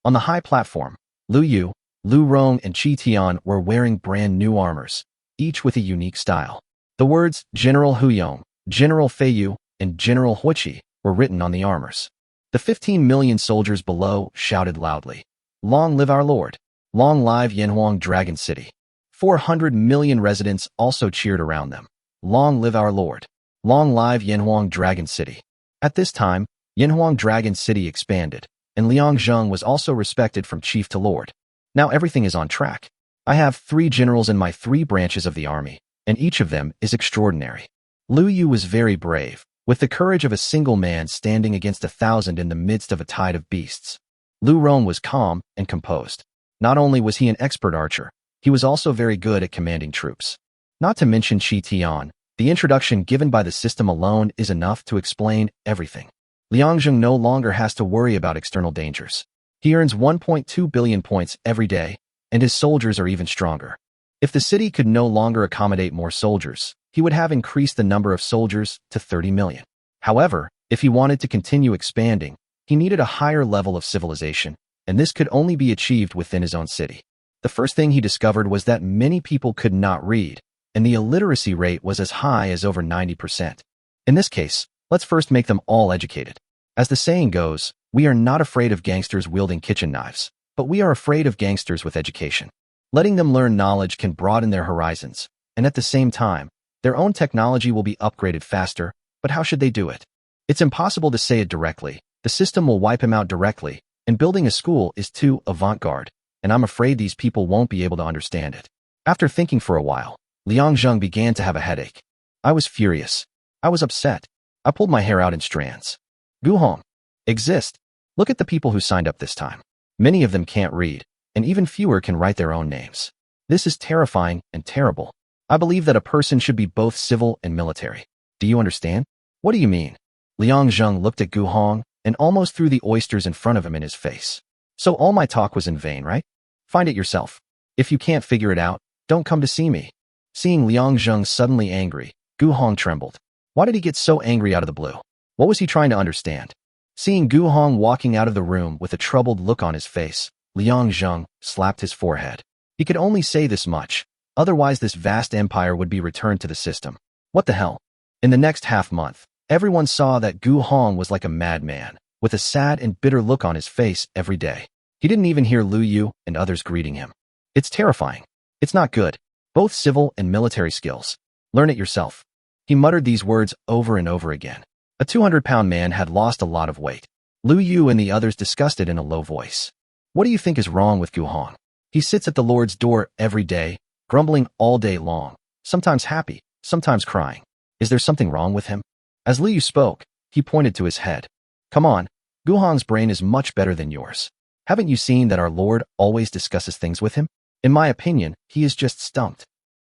On the high platform, Lu Yu, Lu Rong, and Qi Tian were wearing brand new armors, each with a unique style. The words General Huyong, General Feiyu, and General Huiqi were written on the armors. The 15 million soldiers below shouted loudly, "Long live our lord! Long live Yanhuang Dragon City!" 400 million residents also cheered around them. "Long live our lord! Long live Yanhuang Dragon City!" At this time, Yanhuang Dragon City expanded, and Liang Zheng was also respected from chief to lord. Now everything is on track. I have 3 generals in my 3 branches of the army, and each of them is extraordinary. Lu Yu was very brave, with the courage of a single man standing against 1,000 in the midst of a tide of beasts. Lu Rong was calm and composed. Not only was he an expert archer, he was also very good at commanding troops. Not to mention Qi Tian, the introduction given by the system alone is enough to explain everything. Liang Zheng no longer has to worry about external dangers. He earns 1.2 billion points every day, and his soldiers are even stronger. If the city could no longer accommodate more soldiers, he would have increased the number of soldiers to 30 million. However, if he wanted to continue expanding, he needed a higher level of civilization, and this could only be achieved within his own city. The first thing he discovered was that many people could not read, and the illiteracy rate was as high as over 90%. In this case, let's first make them all educated. As the saying goes, we are not afraid of gangsters wielding kitchen knives, but we are afraid of gangsters with education. Letting them learn knowledge can broaden their horizons, and at the same time, their own technology will be upgraded faster, but how should they do it? It's impossible to say it directly. The system will wipe him out directly, and building a school is too avant-garde, and I'm afraid these people won't be able to understand it. After thinking for a while, Liang Zheng began to have a headache. I was furious. I was upset. I pulled my hair out in strands. Guhong. Exist. Look at the people who signed up this time. Many of them can't read, and even fewer can write their own names. This is terrifying and terrible. I believe that a person should be both civil and military. Do you understand? What do you mean? Liang Zheng looked at Guhong and almost threw the oysters in front of him in his face. So all my talk was in vain, right? Find it yourself. If you can't figure it out, don't come to see me. Seeing Liang Zheng suddenly angry, Guhong trembled. Why did he get so angry out of the blue? What was he trying to understand? Seeing Guhong walking out of the room with a troubled look on his face, Liang Zheng slapped his forehead. He could only say this much, otherwise this vast empire would be returned to the system. What the hell? In the next half-month, everyone saw that Guhong was like a madman, with a sad and bitter look on his face every day. He didn't even hear Lu Yu and others greeting him. It's terrifying. It's not good. Both civil and military skills. Learn it yourself. He muttered these words over and over again. A 200-pound man had lost a lot of weight. Lu Yu and the others discussed it in a low voice. What do you think is wrong with Guhong? He sits at the Lord's door every day, grumbling all day long, sometimes happy, sometimes crying. Is there something wrong with him? As Lu Yu spoke, he pointed to his head. Come on, Guhong's brain is much better than yours. Haven't you seen that our Lord always discusses things with him? In my opinion, he is just stumped.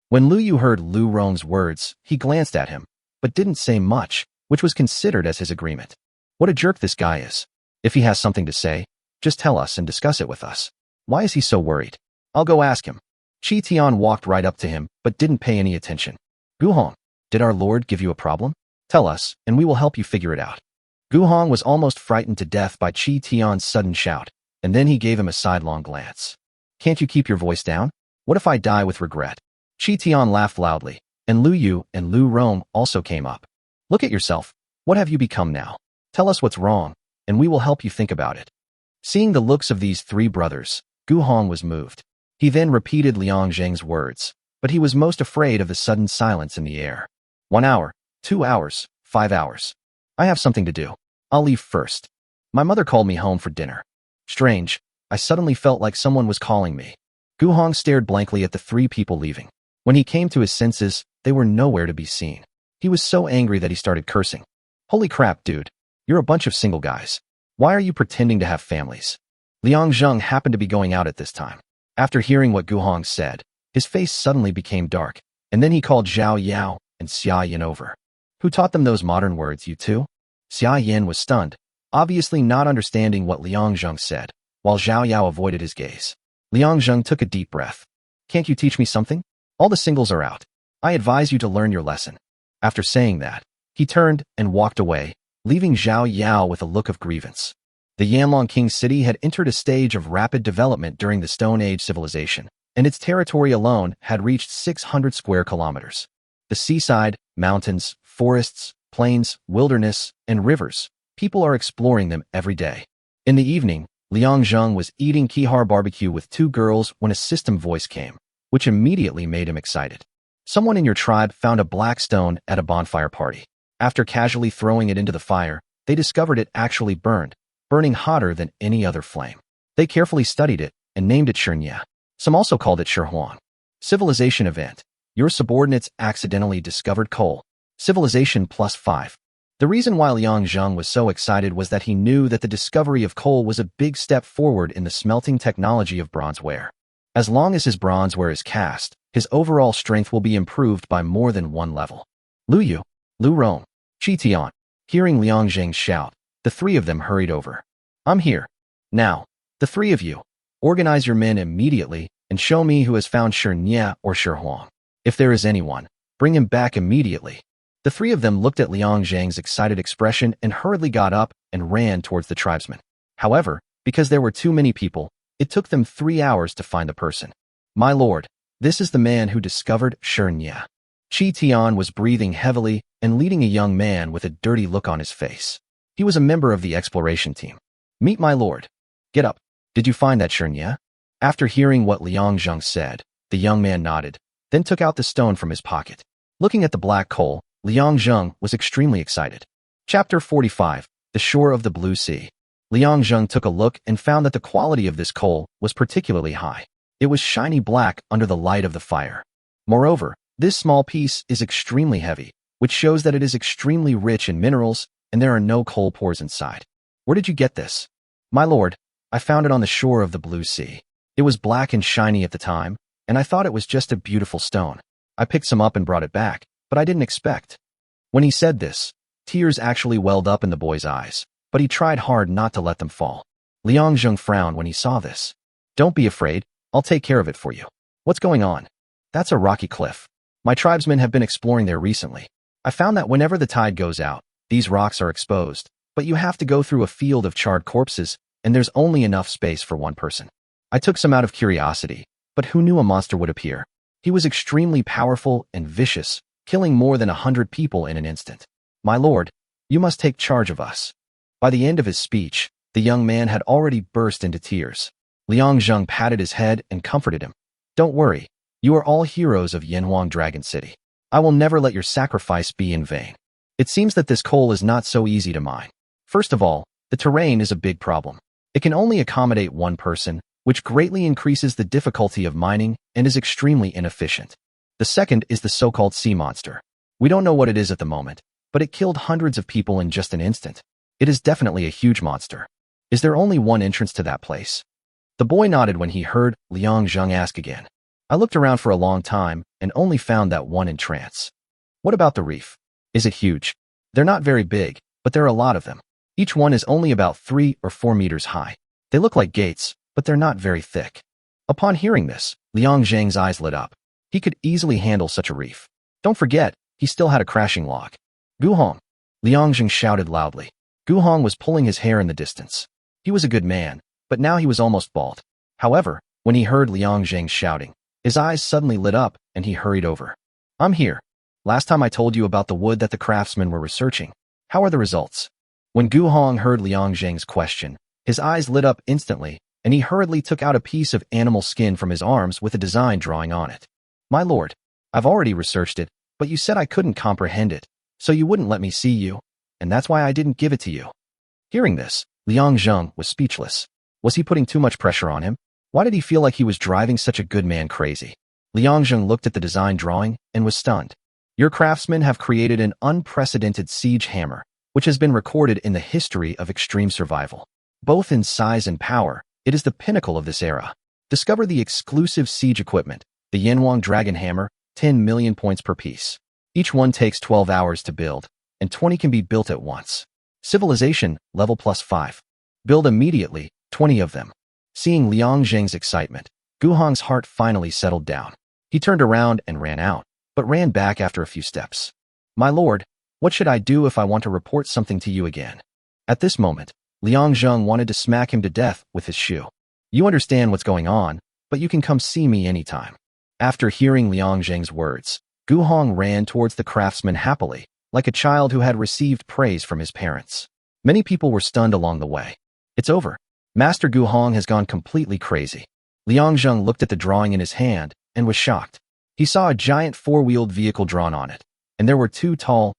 When Lu Yu heard Lu Rong's words, he glanced at him, but didn't say much, which was considered as his agreement. What a jerk this guy is. If he has something to say, just tell us and discuss it with us. Why is he so worried? I'll go ask him. Qi Tian walked right up to him, but didn't pay any attention. Guhong, did our Lord give you a problem? Tell us, and we will help you figure it out. Guhong was almost frightened to death by Qi Tian's sudden shout, and then he gave him a sidelong glance. Can't you keep your voice down? What if I die with regret? Qi Tian laughed loudly, and Lu Yu and Lu Rong also came up. Look at yourself. What have you become now? Tell us what's wrong, and we will help you think about it. Seeing the looks of these 3 brothers, Guhong was moved. He then repeated Liang Zheng's words, but he was most afraid of the sudden silence in the air. 1 hour, 2 hours, 5 hours. I have something to do. I'll leave first. My mother called me home for dinner. Strange, I suddenly felt like someone was calling me. Guhong stared blankly at the 3 people leaving. When he came to his senses, they were nowhere to be seen. He was so angry that he started cursing. Holy crap, dude. You're a bunch of single guys. Why are you pretending to have families? Liang Zheng happened to be going out at this time. After hearing what Gu Hong said, his face suddenly became dark, and then he called Zhao Yao and Xia Yin over. Who taught them those modern words, you two? Xia Yin was stunned, obviously not understanding what Liang Zheng said, while Zhao Yao avoided his gaze. Liang Zheng took a deep breath. Can't you teach me something? All the singles are out. I advise you to learn your lesson. After saying that, he turned and walked away, leaving Zhao Yao with a look of grievance. The Yanlong King city had entered a stage of rapid development during the Stone Age civilization, and its territory alone had reached 600 square kilometers. The seaside, mountains, forests, plains, wilderness, and rivers, people are exploring them every day. In the evening, Liang Zheng was eating Kihar barbecue with two girls when a system voice came, which immediately made him excited. Someone in your tribe found a black stone at a bonfire party. After casually throwing it into the fire, they discovered it actually burned, burning hotter than any other flame. They carefully studied it and named it Shirnya. Some also called it Shirhuang. Civilization event. Your subordinates accidentally discovered coal. Civilization +5. The reason why Liang Zheng was so excited was that he knew that the discovery of coal was a big step forward in the smelting technology of bronzeware. As long as his bronzeware is cast, his overall strength will be improved by more than one level. Lu Yu, Lu Rong, Qi Tian. Hearing Liang Zheng shout, the three of them hurried over. I'm here. Now, the three of you, organize your men immediately and show me who has found Shirnya or Shirhuang. If there is anyone, bring him back immediately. The three of them looked at Liang Zheng's excited expression and hurriedly got up and ran towards the tribesmen. However, because there were too many people, it took them 3 hours to find the person. My lord, this is the man who discovered Shirnya. Qi Tian was breathing heavily and leading a young man with a dirty look on his face. He was a member of the exploration team. Meet my lord. Get up. Did you find that Shirnya? After hearing what Liang Zheng said, the young man nodded, then took out the stone from his pocket. Looking at the black coal, Liang Zheng was extremely excited. Chapter 45, The Shore of the Blue Sea. Liang Zheng took a look and found that the quality of this coal was particularly high. It was shiny black under the light of the fire. Moreover, this small piece is extremely heavy, which shows that it is extremely rich in minerals and there are no coal pores inside. Where did you get this? My lord, I found it on the shore of the Blue Sea. It was black and shiny at the time, and I thought it was just a beautiful stone. I picked some up and brought it back, but I didn't expect. When he said this, tears actually welled up in the boy's eyes, but he tried hard not to let them fall. Liang Zheng frowned when he saw this. Don't be afraid, I'll take care of it for you. What's going on? That's a rocky cliff. My tribesmen have been exploring there recently. I found that whenever the tide goes out, these rocks are exposed, but you have to go through a field of charred corpses, and there's only enough space for one person. I took some out of curiosity, but who knew a monster would appear? He was extremely powerful and vicious, killing more than 100 people in an instant. My lord, you must take charge of us. By the end of his speech, the young man had already burst into tears. Liang Zheng patted his head and comforted him. Don't worry, you are all heroes of Yanhuang Dragon City. I will never let your sacrifice be in vain. It seems that this coal is not so easy to mine. First of all, the terrain is a big problem. It can only accommodate one person, which greatly increases the difficulty of mining and is extremely inefficient. The second is the so-called sea monster. We don't know what it is at the moment, but it killed hundreds of people in just an instant. It is definitely a huge monster. Is there only one entrance to that place? The boy nodded when he heard Liang Zheng ask again. I looked around for a long time and only found that one entrance. What about the reef? Is it huge? They're not very big, but there are a lot of them. Each one is only about 3 or 4 meters high. They look like gates, but they're not very thick. Upon hearing this, Liang Zheng's eyes lit up. He could easily handle such a reef. Don't forget, he still had a crashing log. Gu Hong! Liang Zheng shouted loudly. Gu Hong was pulling his hair in the distance. He was a good man, but now he was almost bald. However, when he heard Liang Zheng shouting, his eyes suddenly lit up and he hurried over. I'm here. Last time I told you about the wood that the craftsmen were researching. How are the results? When Gu Hong heard Liang Zheng's question, his eyes lit up instantly, and he hurriedly took out a piece of animal skin from his arms with a design drawing on it. My lord, I've already researched it, but you said I couldn't comprehend it, so you wouldn't let me see you, and that's why I didn't give it to you. Hearing this, Liang Zheng was speechless. Was he putting too much pressure on him? Why did he feel like he was driving such a good man crazy? Liang Zheng looked at the design drawing and was stunned. Your craftsmen have created an unprecedented siege hammer, which has been recorded in the history of extreme survival. Both in size and power, It is the pinnacle of this era. Discover the exclusive siege equipment, the Yanhuang Dragon Hammer, 10 million points per piece. Each one takes 12 hours to build, and 20 can be built at once. Civilization, level +5. Build immediately, 20 of them. Seeing Liang Zheng's excitement, Gu Hong's heart finally settled down. He turned around and ran out, but ran back after a few steps. My lord, what should I do if I want to report something to you again? At this moment, Liang Zheng wanted to smack him to death with his shoe. You understand what's going on, but you can come see me anytime. After hearing Liang Zheng's words, Gu Hong ran towards the craftsman happily, like a child who had received praise from his parents. Many people were stunned along the way. It's over. Master Gu Hong has gone completely crazy. Liang Zheng looked at the drawing in his hand and was shocked. He saw a giant four-wheeled vehicle drawn on it, and there were two tall,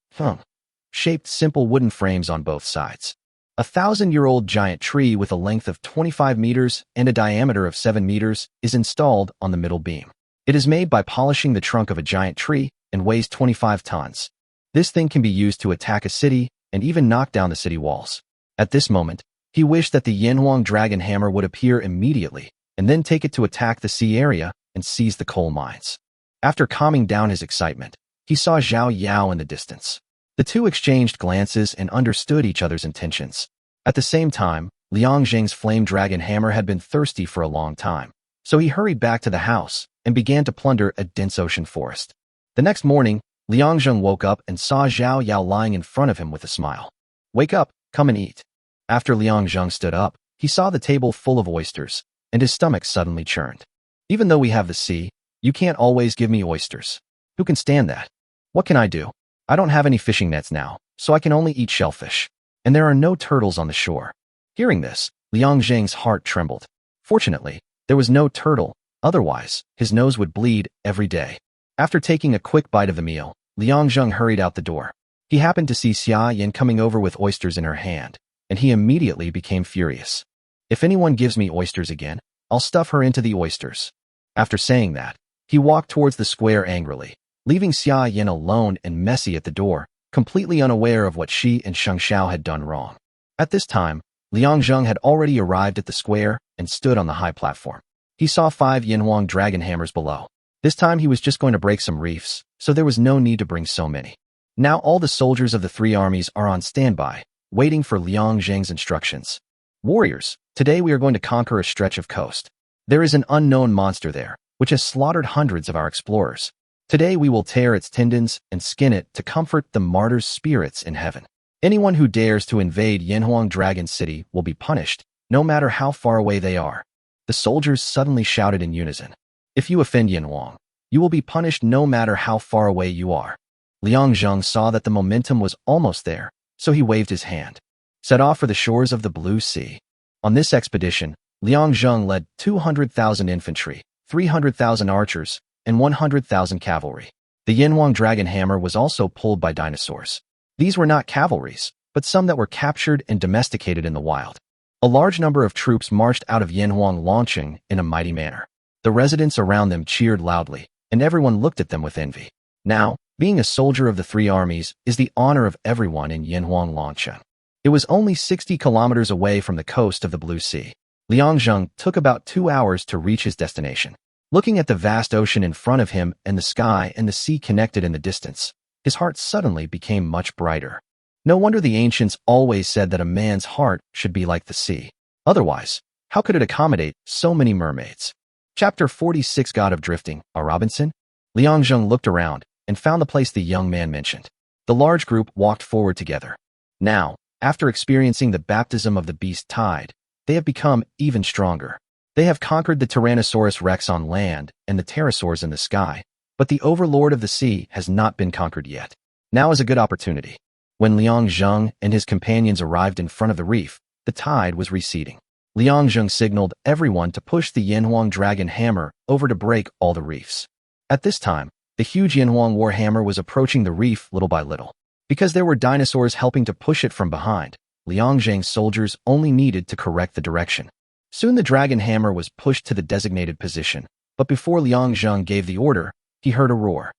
shaped simple wooden frames on both sides. A 1,000-year-old giant tree with a length of 25 meters and a diameter of 7 meters is installed on the middle beam. It is made by polishing the trunk of a giant tree and weighs 25 tons. This thing can be used to attack a city and even knock down the city walls. At this moment, he wished that the Yanhuang Dragon Hammer would appear immediately and then take it to attack the sea area and seize the coal mines. After calming down his excitement, he saw Zhao Yao in the distance. The two exchanged glances and understood each other's intentions. At the same time, Liang Zheng's flame dragon hammer had been thirsty for a long time, so he hurried back to the house and began to plunder a dense ocean forest. The next morning, Liang Zheng woke up and saw Zhao Yao lying in front of him with a smile. Wake up, come and eat. After Liang Zheng stood up, he saw the table full of oysters, and his stomach suddenly churned. Even though we have the sea, you can't always give me oysters. Who can stand that? What can I do? I don't have any fishing nets now, so I can only eat shellfish. And there are no turtles on the shore. Hearing this, Liang Zheng's heart trembled. Fortunately, there was no turtle, otherwise, his nose would bleed every day. After taking a quick bite of the meal, Liang Zheng hurried out the door. He happened to see Xia Yin coming over with oysters in her hand, and he immediately became furious. If anyone gives me oysters again, I'll stuff her into the oysters. After saying that, he walked towards the square angrily, leaving Xia Yin alone and messy at the door, completely unaware of what she and Sheng Xiao had done wrong. At this time, Liang Zheng had already arrived at the square and stood on the high platform. He saw 5 Yanhuang dragon hammers below. This time he was just going to break some reefs, so there was no need to bring so many. Now all the soldiers of the 3 armies are on standby, waiting for Liang Zheng's instructions. Warriors, today we are going to conquer a stretch of coast. There is an unknown monster there, which has slaughtered hundreds of our explorers. Today we will tear its tendons and skin it to comfort the martyrs' spirits in heaven. Anyone who dares to invade Yanhuang Dragon City will be punished, no matter how far away they are. The soldiers suddenly shouted in unison. If you offend Yanhuang, you will be punished no matter how far away you are. Liang Zheng saw that the momentum was almost there, so he waved his hand. Set off for the shores of the Blue Sea. On this expedition, Liang Zheng led 200,000 infantry, 300,000 archers, and 100,000 cavalry. The Yanhuang Dragon Hammer was also pulled by dinosaurs. These were not cavalries, but some that were captured and domesticated in the wild. A large number of troops marched out of Yanhuang launching in a mighty manner. The residents around them cheered loudly, and everyone looked at them with envy. Now, being a soldier of the 3 armies is the honor of everyone in Yanhuang Longcheng. It was only 60 kilometers away from the coast of the Blue Sea. Liang Zheng took about 2 hours to reach his destination. Looking at the vast ocean in front of him and the sky and the sea connected in the distance, his heart suddenly became much brighter. No wonder the ancients always said that a man's heart should be like the sea. Otherwise, how could it accommodate so many mermaids? Chapter 46 God of Drifting, a Robinson? Liang Zheng looked around and found the place the young man mentioned. The large group walked forward together. Now, after experiencing the baptism of the beast tide, they have become even stronger. They have conquered the Tyrannosaurus Rex on land and the pterosaurs in the sky, but the overlord of the sea has not been conquered yet. Now is a good opportunity. When Liang Zheng and his companions arrived in front of the reef, the tide was receding. Liang Zheng signaled everyone to push the Yanhuang Dragon Hammer over to break all the reefs. At this time, the huge Yanhuang War Hammer was approaching the reef little by little. Because there were dinosaurs helping to push it from behind, Liang Zheng's soldiers only needed to correct the direction. Soon the dragon hammer was pushed to the designated position, but before Liang Zheng gave the order, he heard a roar.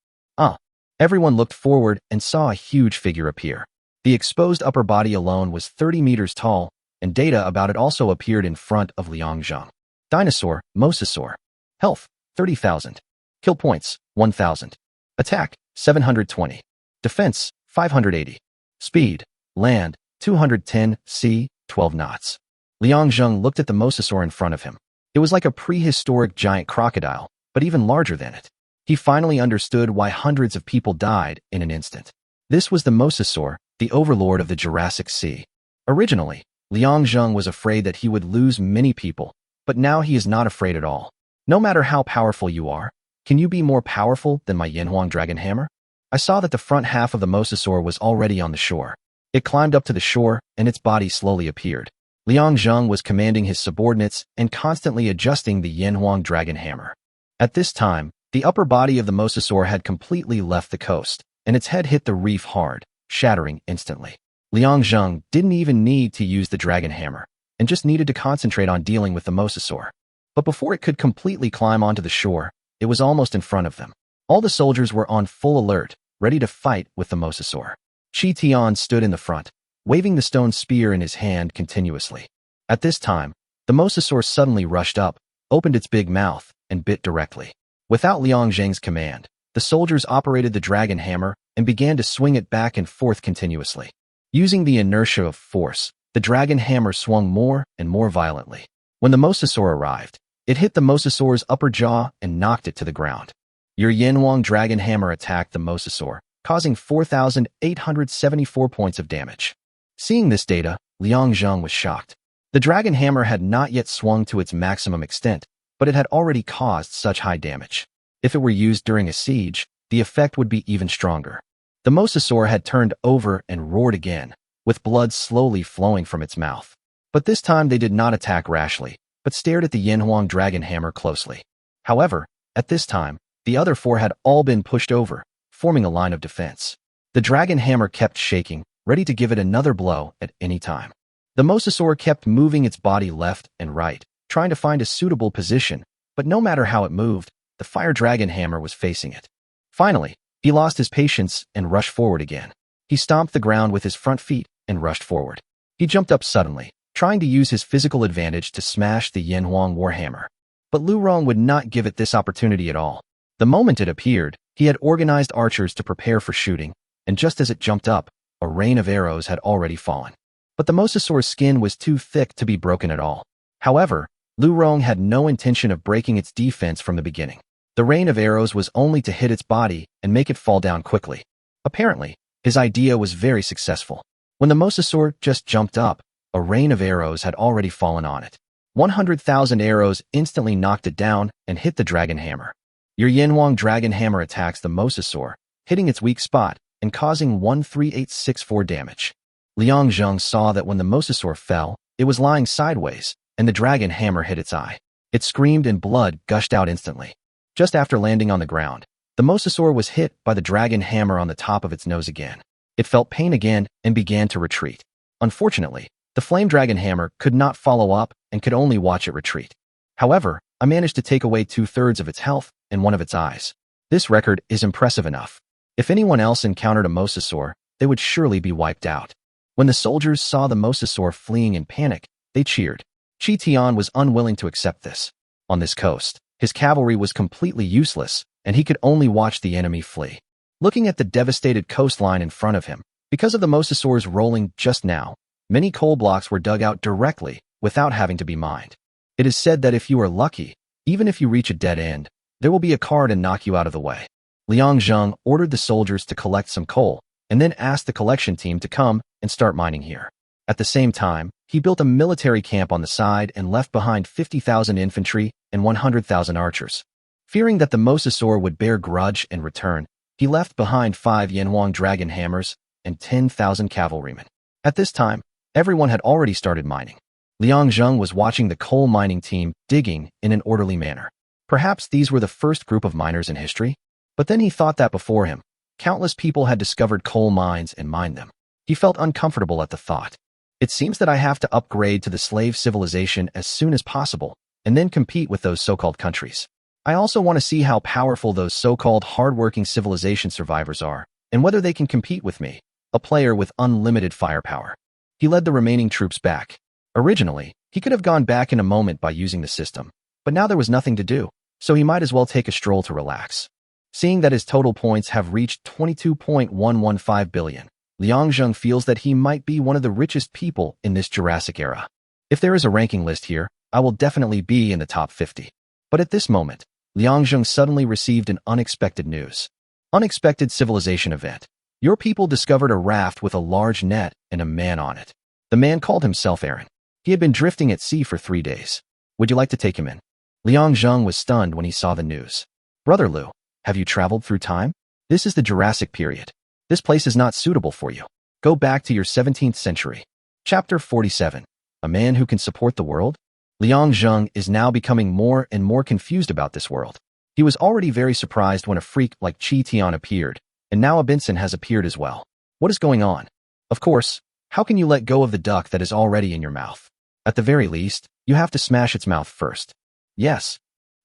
Everyone looked forward and saw a huge figure appear. The exposed upper body alone was 30 meters tall, and data about it also appeared in front of Liang Zheng. Dinosaur, Mosasaur. Health, 30,000. Kill points, 1,000. Attack, 720. Defense, 580. Speed, land, 210, sea, 12 knots. Liang Zheng looked at the Mosasaur in front of him. It was like a prehistoric giant crocodile, but even larger than it. He finally understood why hundreds of people died in an instant. This was the Mosasaur, the overlord of the Jurassic Sea. Originally, Liang Zheng was afraid that he would lose many people, but now he is not afraid at all. No matter how powerful you are, can you be more powerful than my Yanhuang Dragon Hammer? I saw that the front half of the Mosasaur was already on the shore. It climbed up to the shore, and its body slowly appeared. Liang Zheng was commanding his subordinates and constantly adjusting the Yanhuang Dragon Hammer. At this time, the upper body of the Mosasaur had completely left the coast, and its head hit the reef hard, shattering instantly. Liang Zheng didn't even need to use the Dragon Hammer, and just needed to concentrate on dealing with the Mosasaur. But before it could completely climb onto the shore, it was almost in front of them. All the soldiers were on full alert, ready to fight with the Mosasaur. Chi Tian stood in the front, waving the stone spear in his hand continuously. At this time, the Mosasaur suddenly rushed up, opened its big mouth, and bit directly. Without Liang Zheng's command, the soldiers operated the Dragon Hammer and began to swing it back and forth continuously. Using the inertia of force, the Dragon Hammer swung more and more violently. When the Mosasaur arrived, it hit the Mosasaur's upper jaw and knocked it to the ground. Your Yanhuang Dragon Hammer attacked the Mosasaur, causing 4,874 points of damage. Seeing this data, Liang Zheng was shocked. The Dragon Hammer had not yet swung to its maximum extent, but it had already caused such high damage. If it were used during a siege, the effect would be even stronger. The Mosasaur had turned over and roared again, with blood slowly flowing from its mouth. But this time they did not attack rashly, but stared at the Yanhuang Dragon Hammer closely. However, at this time, the other four had all been pushed over, forming a line of defense. The Dragon Hammer kept shaking, ready to give it another blow at any time. The Mosasaur kept moving its body left and right, trying to find a suitable position, but no matter how it moved, the Fire Dragon Hammer was facing it. Finally, he lost his patience and rushed forward again. He stomped the ground with his front feet and rushed forward. He jumped up suddenly, trying to use his physical advantage to smash the Yanhuang Warhammer. But Lu Rong would not give it this opportunity at all. The moment it appeared, he had organized archers to prepare for shooting, and just as it jumped up, a rain of arrows had already fallen. But the Mosasaur's skin was too thick to be broken at all. However, Lu Rong had no intention of breaking its defense from the beginning. The rain of arrows was only to hit its body and make it fall down quickly. Apparently, his idea was very successful. When the Mosasaur just jumped up, a rain of arrows had already fallen on it. 100,000 arrows instantly knocked it down and hit the Dragon Hammer. Your Yanhuang Dragon Hammer attacks the Mosasaur, hitting its weak spot and causing 13864 damage. Liang Zheng saw that when the Mosasaur fell, it was lying sideways, and the Dragon Hammer hit its eye. It screamed and blood gushed out instantly. Just after landing on the ground, the Mosasaur was hit by the Dragon Hammer on the top of its nose again. It felt pain again and began to retreat. Unfortunately, the Flame Dragon Hammer could not follow up and could only watch it retreat. However, I managed to take away 2/3 of its health and one of its eyes. This record is impressive enough. If anyone else encountered a Mosasaur, they would surely be wiped out. When the soldiers saw the Mosasaur fleeing in panic, they cheered. Chi Tian was unwilling to accept this. On this coast, his cavalry was completely useless, and he could only watch the enemy flee. Looking at the devastated coastline in front of him, because of the Mosasaurs rolling just now, many coal blocks were dug out directly without having to be mined. It is said that if you are lucky, even if you reach a dead end, there will be a car to knock you out of the way. Liang Zheng ordered the soldiers to collect some coal, and then asked the collection team to come and start mining here. At the same time, he built a military camp on the side and left behind 50,000 infantry and 100,000 archers. Fearing that the Mosasaur would bear grudge and return, he left behind 5 Yanhuang Dragon Hammers and 10,000 cavalrymen. At this time, everyone had already started mining. Liang Zheng was watching the coal mining team digging in an orderly manner. Perhaps these were the first group of miners in history? But then he thought that before him, countless people had discovered coal mines and mined them. He felt uncomfortable at the thought. It seems that I have to upgrade to the slave civilization as soon as possible, and then compete with those so-called countries. I also want to see how powerful those so-called hard-working civilization survivors are, and whether they can compete with me, a player with unlimited firepower. He led the remaining troops back. Originally, he could have gone back in a moment by using the system, but now there was nothing to do, so he might as well take a stroll to relax. Seeing that his total points have reached 22.115 billion, Liang Zheng feels that he might be one of the richest people in this Jurassic era. If there is a ranking list here, I will definitely be in the top 50. But at this moment, Liang Zheng suddenly received an unexpected news. Unexpected civilization event. Your people discovered a raft with a large net and a man on it. The man called himself Aaron. He had been drifting at sea for 3 days. Would you like to take him in? Liang Zheng was stunned when he saw the news. Brother Liu, have you traveled through time? This is the Jurassic period. This place is not suitable for you. Go back to your 17th century. Chapter 47. A man who can support the world? Liang Zheng is now becoming more and more confused about this world. He was already very surprised when a freak like Chi Tian appeared, and now a Benson has appeared as well. What is going on? Of course, how can you let go of the duck that is already in your mouth? At the very least, you have to smash its mouth first. Yes.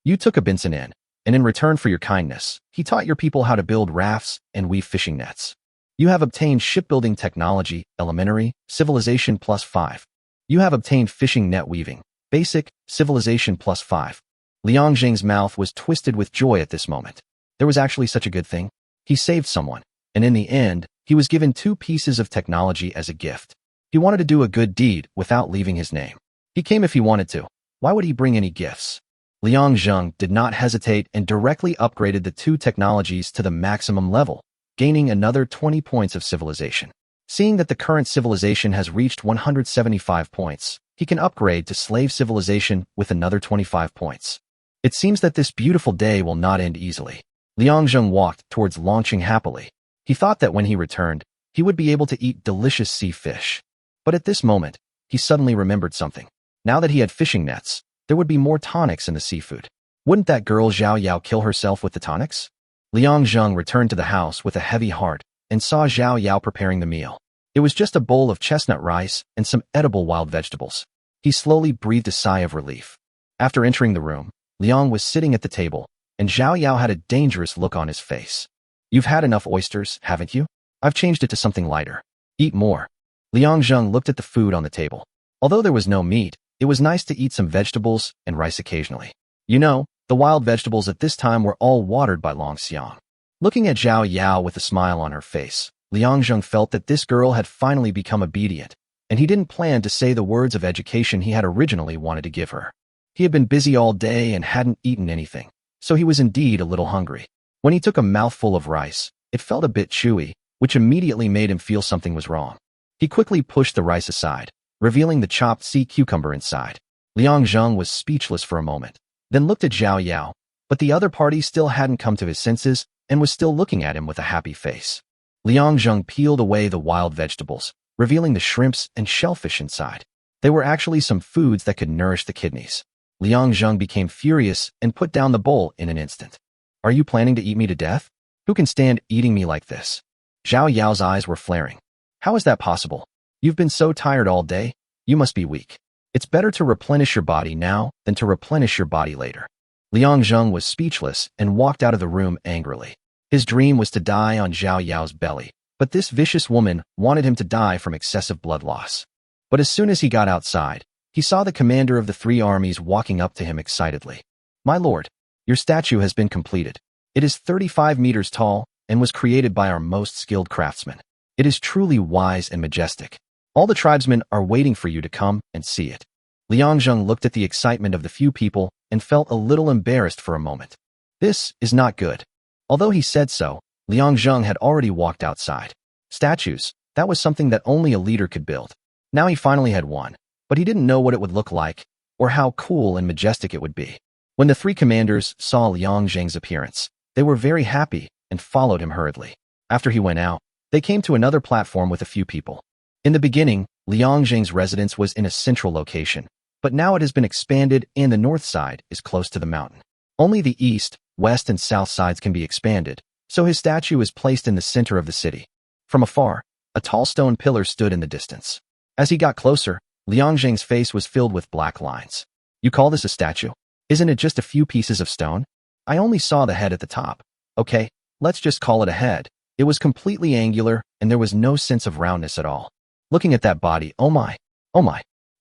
You took a Benson in, and in return for your kindness, he taught your people how to build rafts and weave fishing nets. You have obtained shipbuilding technology, elementary, civilization +5. You have obtained fishing net weaving, basic, civilization +5. Liang Zheng's mouth was twisted with joy at this moment. There was actually such a good thing. He saved someone, and in the end, he was given 2 pieces of technology as a gift. He wanted to do a good deed without leaving his name. He came if he wanted to. Why would he bring any gifts? Liang Zheng did not hesitate and directly upgraded the 2 technologies to the maximum level, gaining another 20 points of civilization. Seeing that the current civilization has reached 175 points, he can upgrade to slave civilization with another 25 points. It seems that this beautiful day will not end easily. Liang Zheng walked towards launching happily. He thought that when he returned, he would be able to eat delicious sea fish. But at this moment, he suddenly remembered something. Now that he had fishing nets, there would be more tonics in the seafood. Wouldn't that girl Zhao Yao kill herself with the tonics? Liang Zheng returned to the house with a heavy heart and saw Zhao Yao preparing the meal. It was just a bowl of chestnut rice and some edible wild vegetables. He slowly breathed a sigh of relief. After entering the room, Liang was sitting at the table, and Zhao Yao had a dangerous look on his face. You've had enough oysters, haven't you? I've changed it to something lighter. Eat more. Liang Zheng looked at the food on the table. Although there was no meat, it was nice to eat some vegetables and rice occasionally. You know, the wild vegetables at this time were all watered by Long Xiang. Looking at Zhao Yao with a smile on her face, Liang Zheng felt that this girl had finally become obedient, and he didn't plan to say the words of education he had originally wanted to give her. He had been busy all day and hadn't eaten anything, so he was indeed a little hungry. When he took a mouthful of rice, it felt a bit chewy, which immediately made him feel something was wrong. He quickly pushed the rice aside, revealing the chopped sea cucumber inside. Liang Zheng was speechless for a moment, then looked at Zhao Yao, but the other party still hadn't come to his senses and was still looking at him with a happy face. Liang Zheng peeled away the wild vegetables, revealing the shrimps and shellfish inside. They were actually some foods that could nourish the kidneys. Liang Zheng became furious and put down the bowl in an instant. Are you planning to eat me to death? Who can stand eating me like this? Zhao Yao's eyes were flaring. How is that possible? You've been so tired all day. You must be weak. It's better to replenish your body now than to replenish your body later. Liang Zheng was speechless and walked out of the room angrily. His dream was to die on Zhao Yao's belly, but this vicious woman wanted him to die from excessive blood loss. But as soon as he got outside, he saw the commander of the 3 armies walking up to him excitedly. My lord, your statue has been completed. It is 35 meters tall and was created by our most skilled craftsmen. It is truly wise and majestic. All the tribesmen are waiting for you to come and see it. Liang Zheng looked at the excitement of the few people and felt a little embarrassed for a moment. This is not good. Although he said so, Liang Zheng had already walked outside. Statues, that was something that only a leader could build. Now he finally had one, but he didn't know what it would look like or how cool and majestic it would be. When the 3 commanders saw Liang Zheng's appearance, they were very happy and followed him hurriedly. After he went out, they came to another platform with a few people. In the beginning, Liang Zheng's residence was in a central location, but now it has been expanded and the north side is close to the mountain. Only the east, west, and south sides can be expanded, so his statue is placed in the center of the city. From afar, a tall stone pillar stood in the distance. As he got closer, Liang Zheng's face was filled with black lines. You call this a statue? Isn't it just a few pieces of stone? I only saw the head at the top. Okay, let's just call it a head. It was completely angular, and there was no sense of roundness at all. Looking at that body, oh my,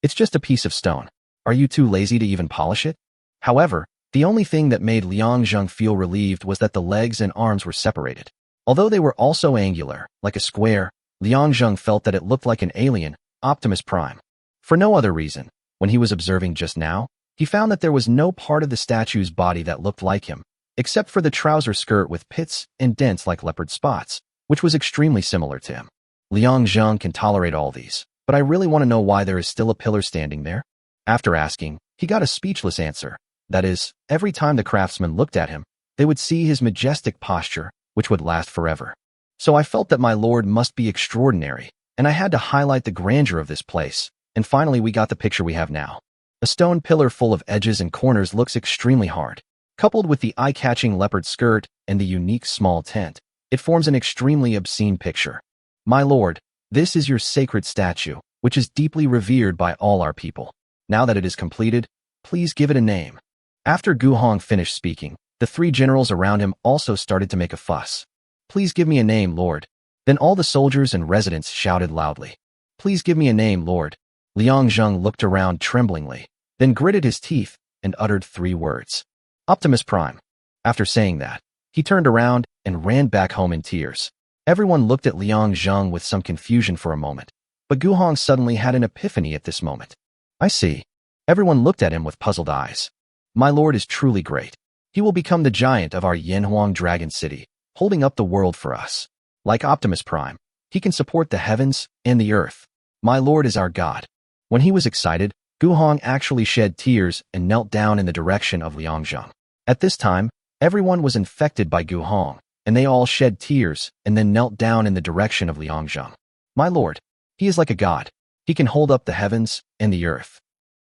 It's just a piece of stone. Are you too lazy to even polish it? However, the only thing that made Liang Zheng feel relieved was that the legs and arms were separated. Although they were also angular, like a square, Liang Zheng felt that it looked like an alien, Optimus Prime. For no other reason, when he was observing just now, he found that there was no part of the statue's body that looked like him, except for the trouser skirt with pits and dents like leopard spots, which was extremely similar to him. Liang Zheng can tolerate all these, but I really want to know why there is still a pillar standing there. After asking, he got a speechless answer. That is, every time the craftsman looked at him, they would see his majestic posture, which would last forever. So I felt that my lord must be extraordinary, and I had to highlight the grandeur of this place, and finally we got the picture we have now. A stone pillar full of edges and corners looks extremely hard. Coupled with the eye-catching leopard skirt and the unique small tent, it forms an extremely obscene picture. My lord, this is your sacred statue, which is deeply revered by all our people. Now that it is completed, please give it a name. After Gu Hong finished speaking, the three generals around him also started to make a fuss. Please give me a name, lord. Then all the soldiers and residents shouted loudly. Please give me a name, lord. Liang Zheng looked around tremblingly, then gritted his teeth and uttered 3 words. Optimus Prime. After saying that, he turned around and ran back home in tears. Everyone looked at Liang Zheng with some confusion for a moment, but Gu Hong suddenly had an epiphany at this moment. I see. Everyone looked at him with puzzled eyes. My lord is truly great. He will become the giant of our Yanhuang Dragon City, holding up the world for us. Like Optimus Prime, he can support the heavens and the earth. My lord is our god. When he was excited, Gu Hong actually shed tears and knelt down in the direction of Liang Zheng. At this time, everyone was infected by Gu Hong, and they all shed tears and then knelt down in the direction of Liang Zheng. My lord, he is like a god. He can hold up the heavens and the earth.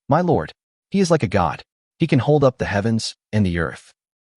My lord, he is like a god. He can hold up the heavens and the earth.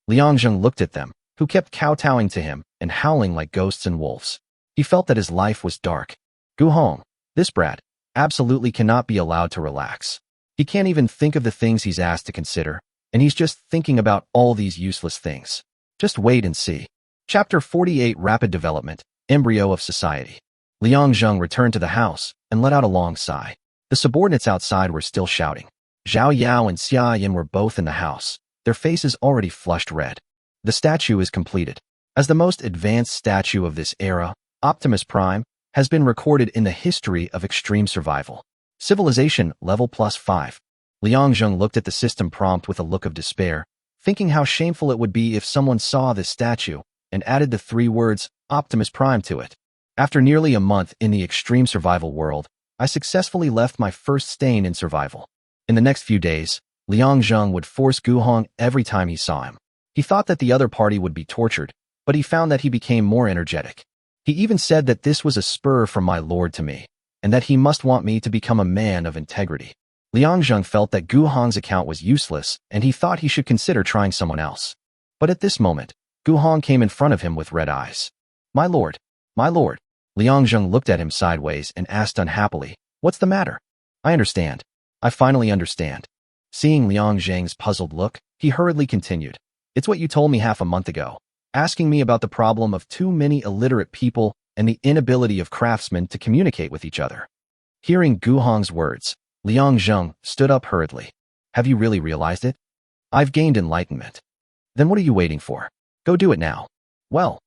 Liang Zheng looked at them, who kept kowtowing to him and howling like ghosts and wolves. He felt that his life was dark. Gu Hong, this brat, absolutely cannot be allowed to relax. He can't even think of the things he's asked to consider, and he's just thinking about all these useless things. Just wait and see. Chapter 48 Rapid Development, Embryo of Society. Liang Zheng returned to the house and let out a long sigh. The subordinates outside were still shouting. Zhao Yao and Xia Yin were both in the house, their faces already flushed red. The statue is completed. As the most advanced statue of this era, Optimus Prime has been recorded in the history of extreme survival. Civilization level +5. Liang Zheng looked at the system prompt with a look of despair, thinking how shameful it would be if someone saw this statue and added the 3 words Optimus Prime to it. After nearly a month in the extreme survival world, I successfully left my first stain in survival. In the next few days, Liang Zheng would force Gu Hong every time he saw him. He thought that the other party would be tortured, but he found that he became more energetic. He even said that this was a spur from my lord to me, and that he must want me to become a man of integrity. Liang Zheng felt that Gu Hong's account was useless, and he thought he should consider trying someone else. But at this moment, Gu Hong came in front of him with red eyes. My lord, my lord. Liang Zheng looked at him sideways and asked unhappily, what's the matter? I understand. I finally understand. Seeing Liang Zheng's puzzled look, he hurriedly continued. It's what you told me half a month ago, asking me about the problem of too many illiterate people and the inability of craftsmen to communicate with each other. Hearing Gu Hong's words, Liang Zheng stood up hurriedly. Have you really realized it? I've gained enlightenment. Then what are you waiting for? Go do it now. Well,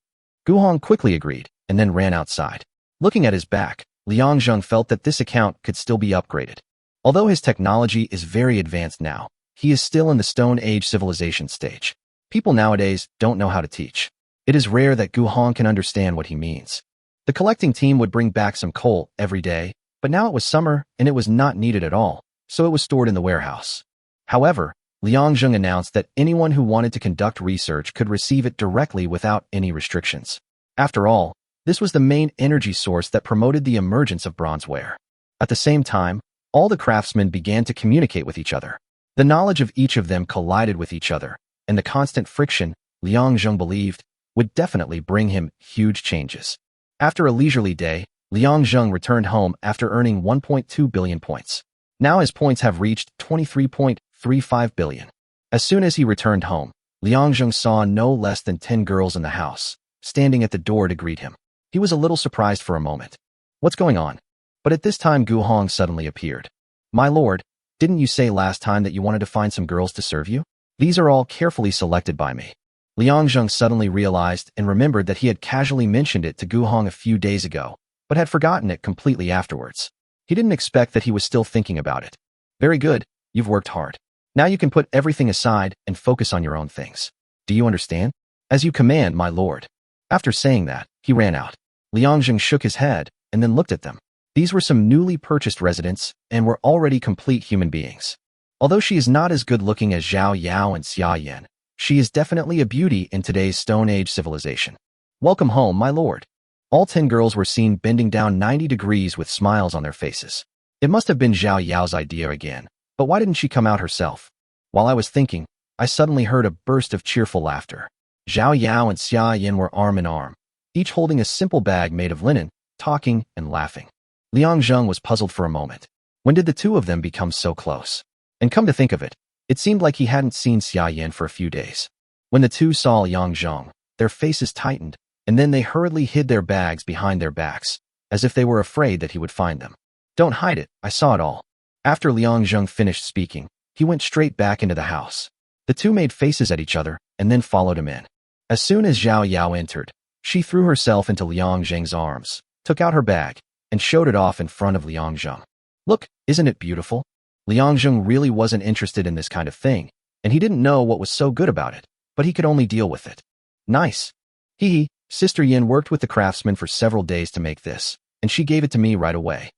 Gu Hong quickly agreed and then ran outside. Looking at his back, Liang Zheng felt that this account could still be upgraded. Although his technology is very advanced now, he is still in the Stone Age civilization stage. People nowadays don't know how to teach. It is rare that Gu Hong can understand what he means. The collecting team would bring back some coal every day, but now it was summer and it was not needed at all, so it was stored in the warehouse. However, Liang Zheng announced that anyone who wanted to conduct research could receive it directly without any restrictions. After all, this was the main energy source that promoted the emergence of bronzeware. At the same time, all the craftsmen began to communicate with each other. The knowledge of each of them collided with each other, and the constant friction, Liang Zheng believed, would definitely bring him huge changes. After a leisurely day, Liang Zheng returned home after earning 1.2 billion points. Now his points have reached 23.35 billion. As soon as he returned home, Liang Zheng saw no less than 10 girls in the house, standing at the door to greet him. He was a little surprised for a moment. What's going on? But at this time Gu Hong suddenly appeared. My lord, didn't you say last time that you wanted to find some girls to serve you? These are all carefully selected by me. Liang Zheng suddenly realized and remembered that he had casually mentioned it to Gu Hong a few days ago, but had forgotten it completely afterwards. He didn't expect that he was still thinking about it. Very good, you've worked hard. Now you can put everything aside and focus on your own things. Do you understand? As you command, my lord. After saying that, he ran out. Liang Zheng shook his head and then looked at them. These were some newly purchased residents and were already complete human beings. Although she is not as good-looking as Zhao Yao and Xia Yan, she is definitely a beauty in today's Stone Age civilization. Welcome home, my lord. All 10 girls were seen bending down 90 degrees with smiles on their faces. It must have been Zhao Yao's idea again, but why didn't she come out herself? While I was thinking, I suddenly heard a burst of cheerful laughter. Zhao Yao and Xia Yan were arm in arm, each holding a simple bag made of linen, talking and laughing. Liang Zheng was puzzled for a moment. When did the two of them become so close? And come to think of it, it seemed like he hadn't seen Xia Yan for a few days. When the two saw Liang Zheng, their faces tightened, and then they hurriedly hid their bags behind their backs, as if they were afraid that he would find them. Don't hide it, I saw it all. After Liang Zheng finished speaking, he went straight back into the house. The two made faces at each other and then followed him in. As soon as Zhao Yao entered, she threw herself into Liang Zheng's arms, took out her bag, and showed it off in front of Liang Zheng. Look, isn't it beautiful? Liang Zheng really wasn't interested in this kind of thing, and he didn't know what was so good about it, but he could only deal with it. Nice. Hee. Sister Yin worked with the craftsman for several days to make this, and she gave it to me right away.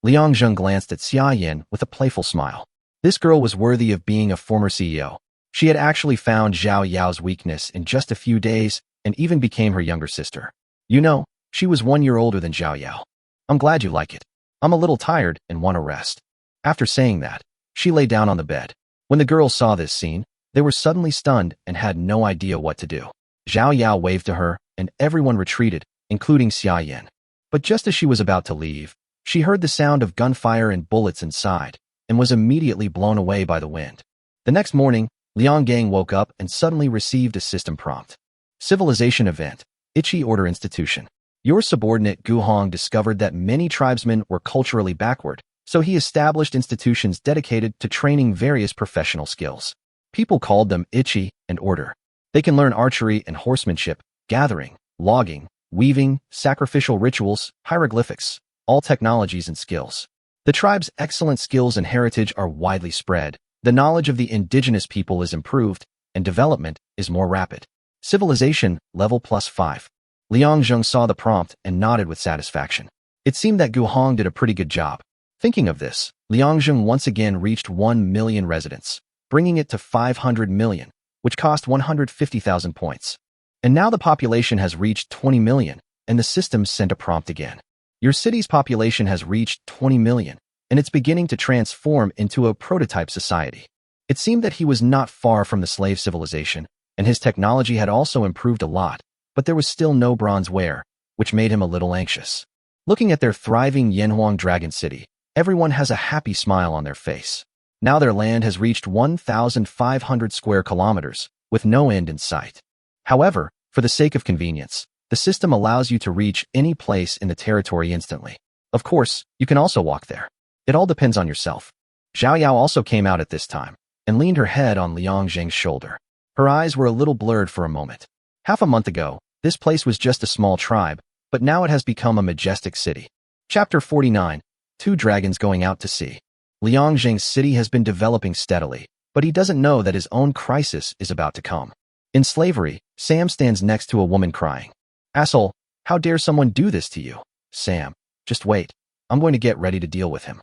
Liang Zheng glanced at Xia Yin with a playful smile. This girl was worthy of being a former CEO. She had actually found Zhao Yao's weakness in just a few days and even became her younger sister. You know, she was 1 year older than Zhao Yao. I'm glad you like it. I'm a little tired and want to rest. After saying that, she lay down on the bed. When the girls saw this scene, they were suddenly stunned and had no idea what to do. Zhao Yao waved to her, and everyone retreated, including Xia Yan. But just as she was about to leave, she heard the sound of gunfire and bullets inside, and was immediately blown away by the wind. The next morning, Liang Gang woke up and suddenly received a system prompt. Civilization Event, Ichi Order Institution. Your subordinate Gu Hong discovered that many tribesmen were culturally backward, so he established institutions dedicated to training various professional skills. People called them Ichi and Order. They can learn archery and horsemanship, gathering, logging, weaving, sacrificial rituals, hieroglyphics, all technologies and skills. The tribe's excellent skills and heritage are widely spread, the knowledge of the indigenous people is improved, and development is more rapid. Civilization, level +5. Liang Zheng saw the prompt and nodded with satisfaction. It seemed that Gu Hong did a pretty good job. Thinking of this, Liang Zheng once again reached 1 million residents, bringing it to 500 million, which cost 150,000 points. And now the population has reached 20 million, and the system sent a prompt again. Your city's population has reached 20 million, and it's beginning to transform into a prototype society. It seemed that he was not far from the slave civilization, and his technology had also improved a lot, but there was still no bronze ware, which made him a little anxious. Looking at their thriving Yanhuang Dragon City, everyone has a happy smile on their face. Now their land has reached 1,500 square kilometers, with no end in sight. However, for the sake of convenience, the system allows you to reach any place in the territory instantly. Of course, you can also walk there. It all depends on yourself. Zhao Yao also came out at this time, and leaned her head on Liang Zheng's shoulder. Her eyes were a little blurred for a moment. Half a month ago, this place was just a small tribe, but now it has become a majestic city. Chapter 49, 2 Dragons Going Out to Sea. Liang Zheng's city has been developing steadily, but he doesn't know that his own crisis is about to come. In slavery, Sam stands next to a woman crying. Asshole, how dare someone do this to you? Sam, just wait. I'm going to get ready to deal with him.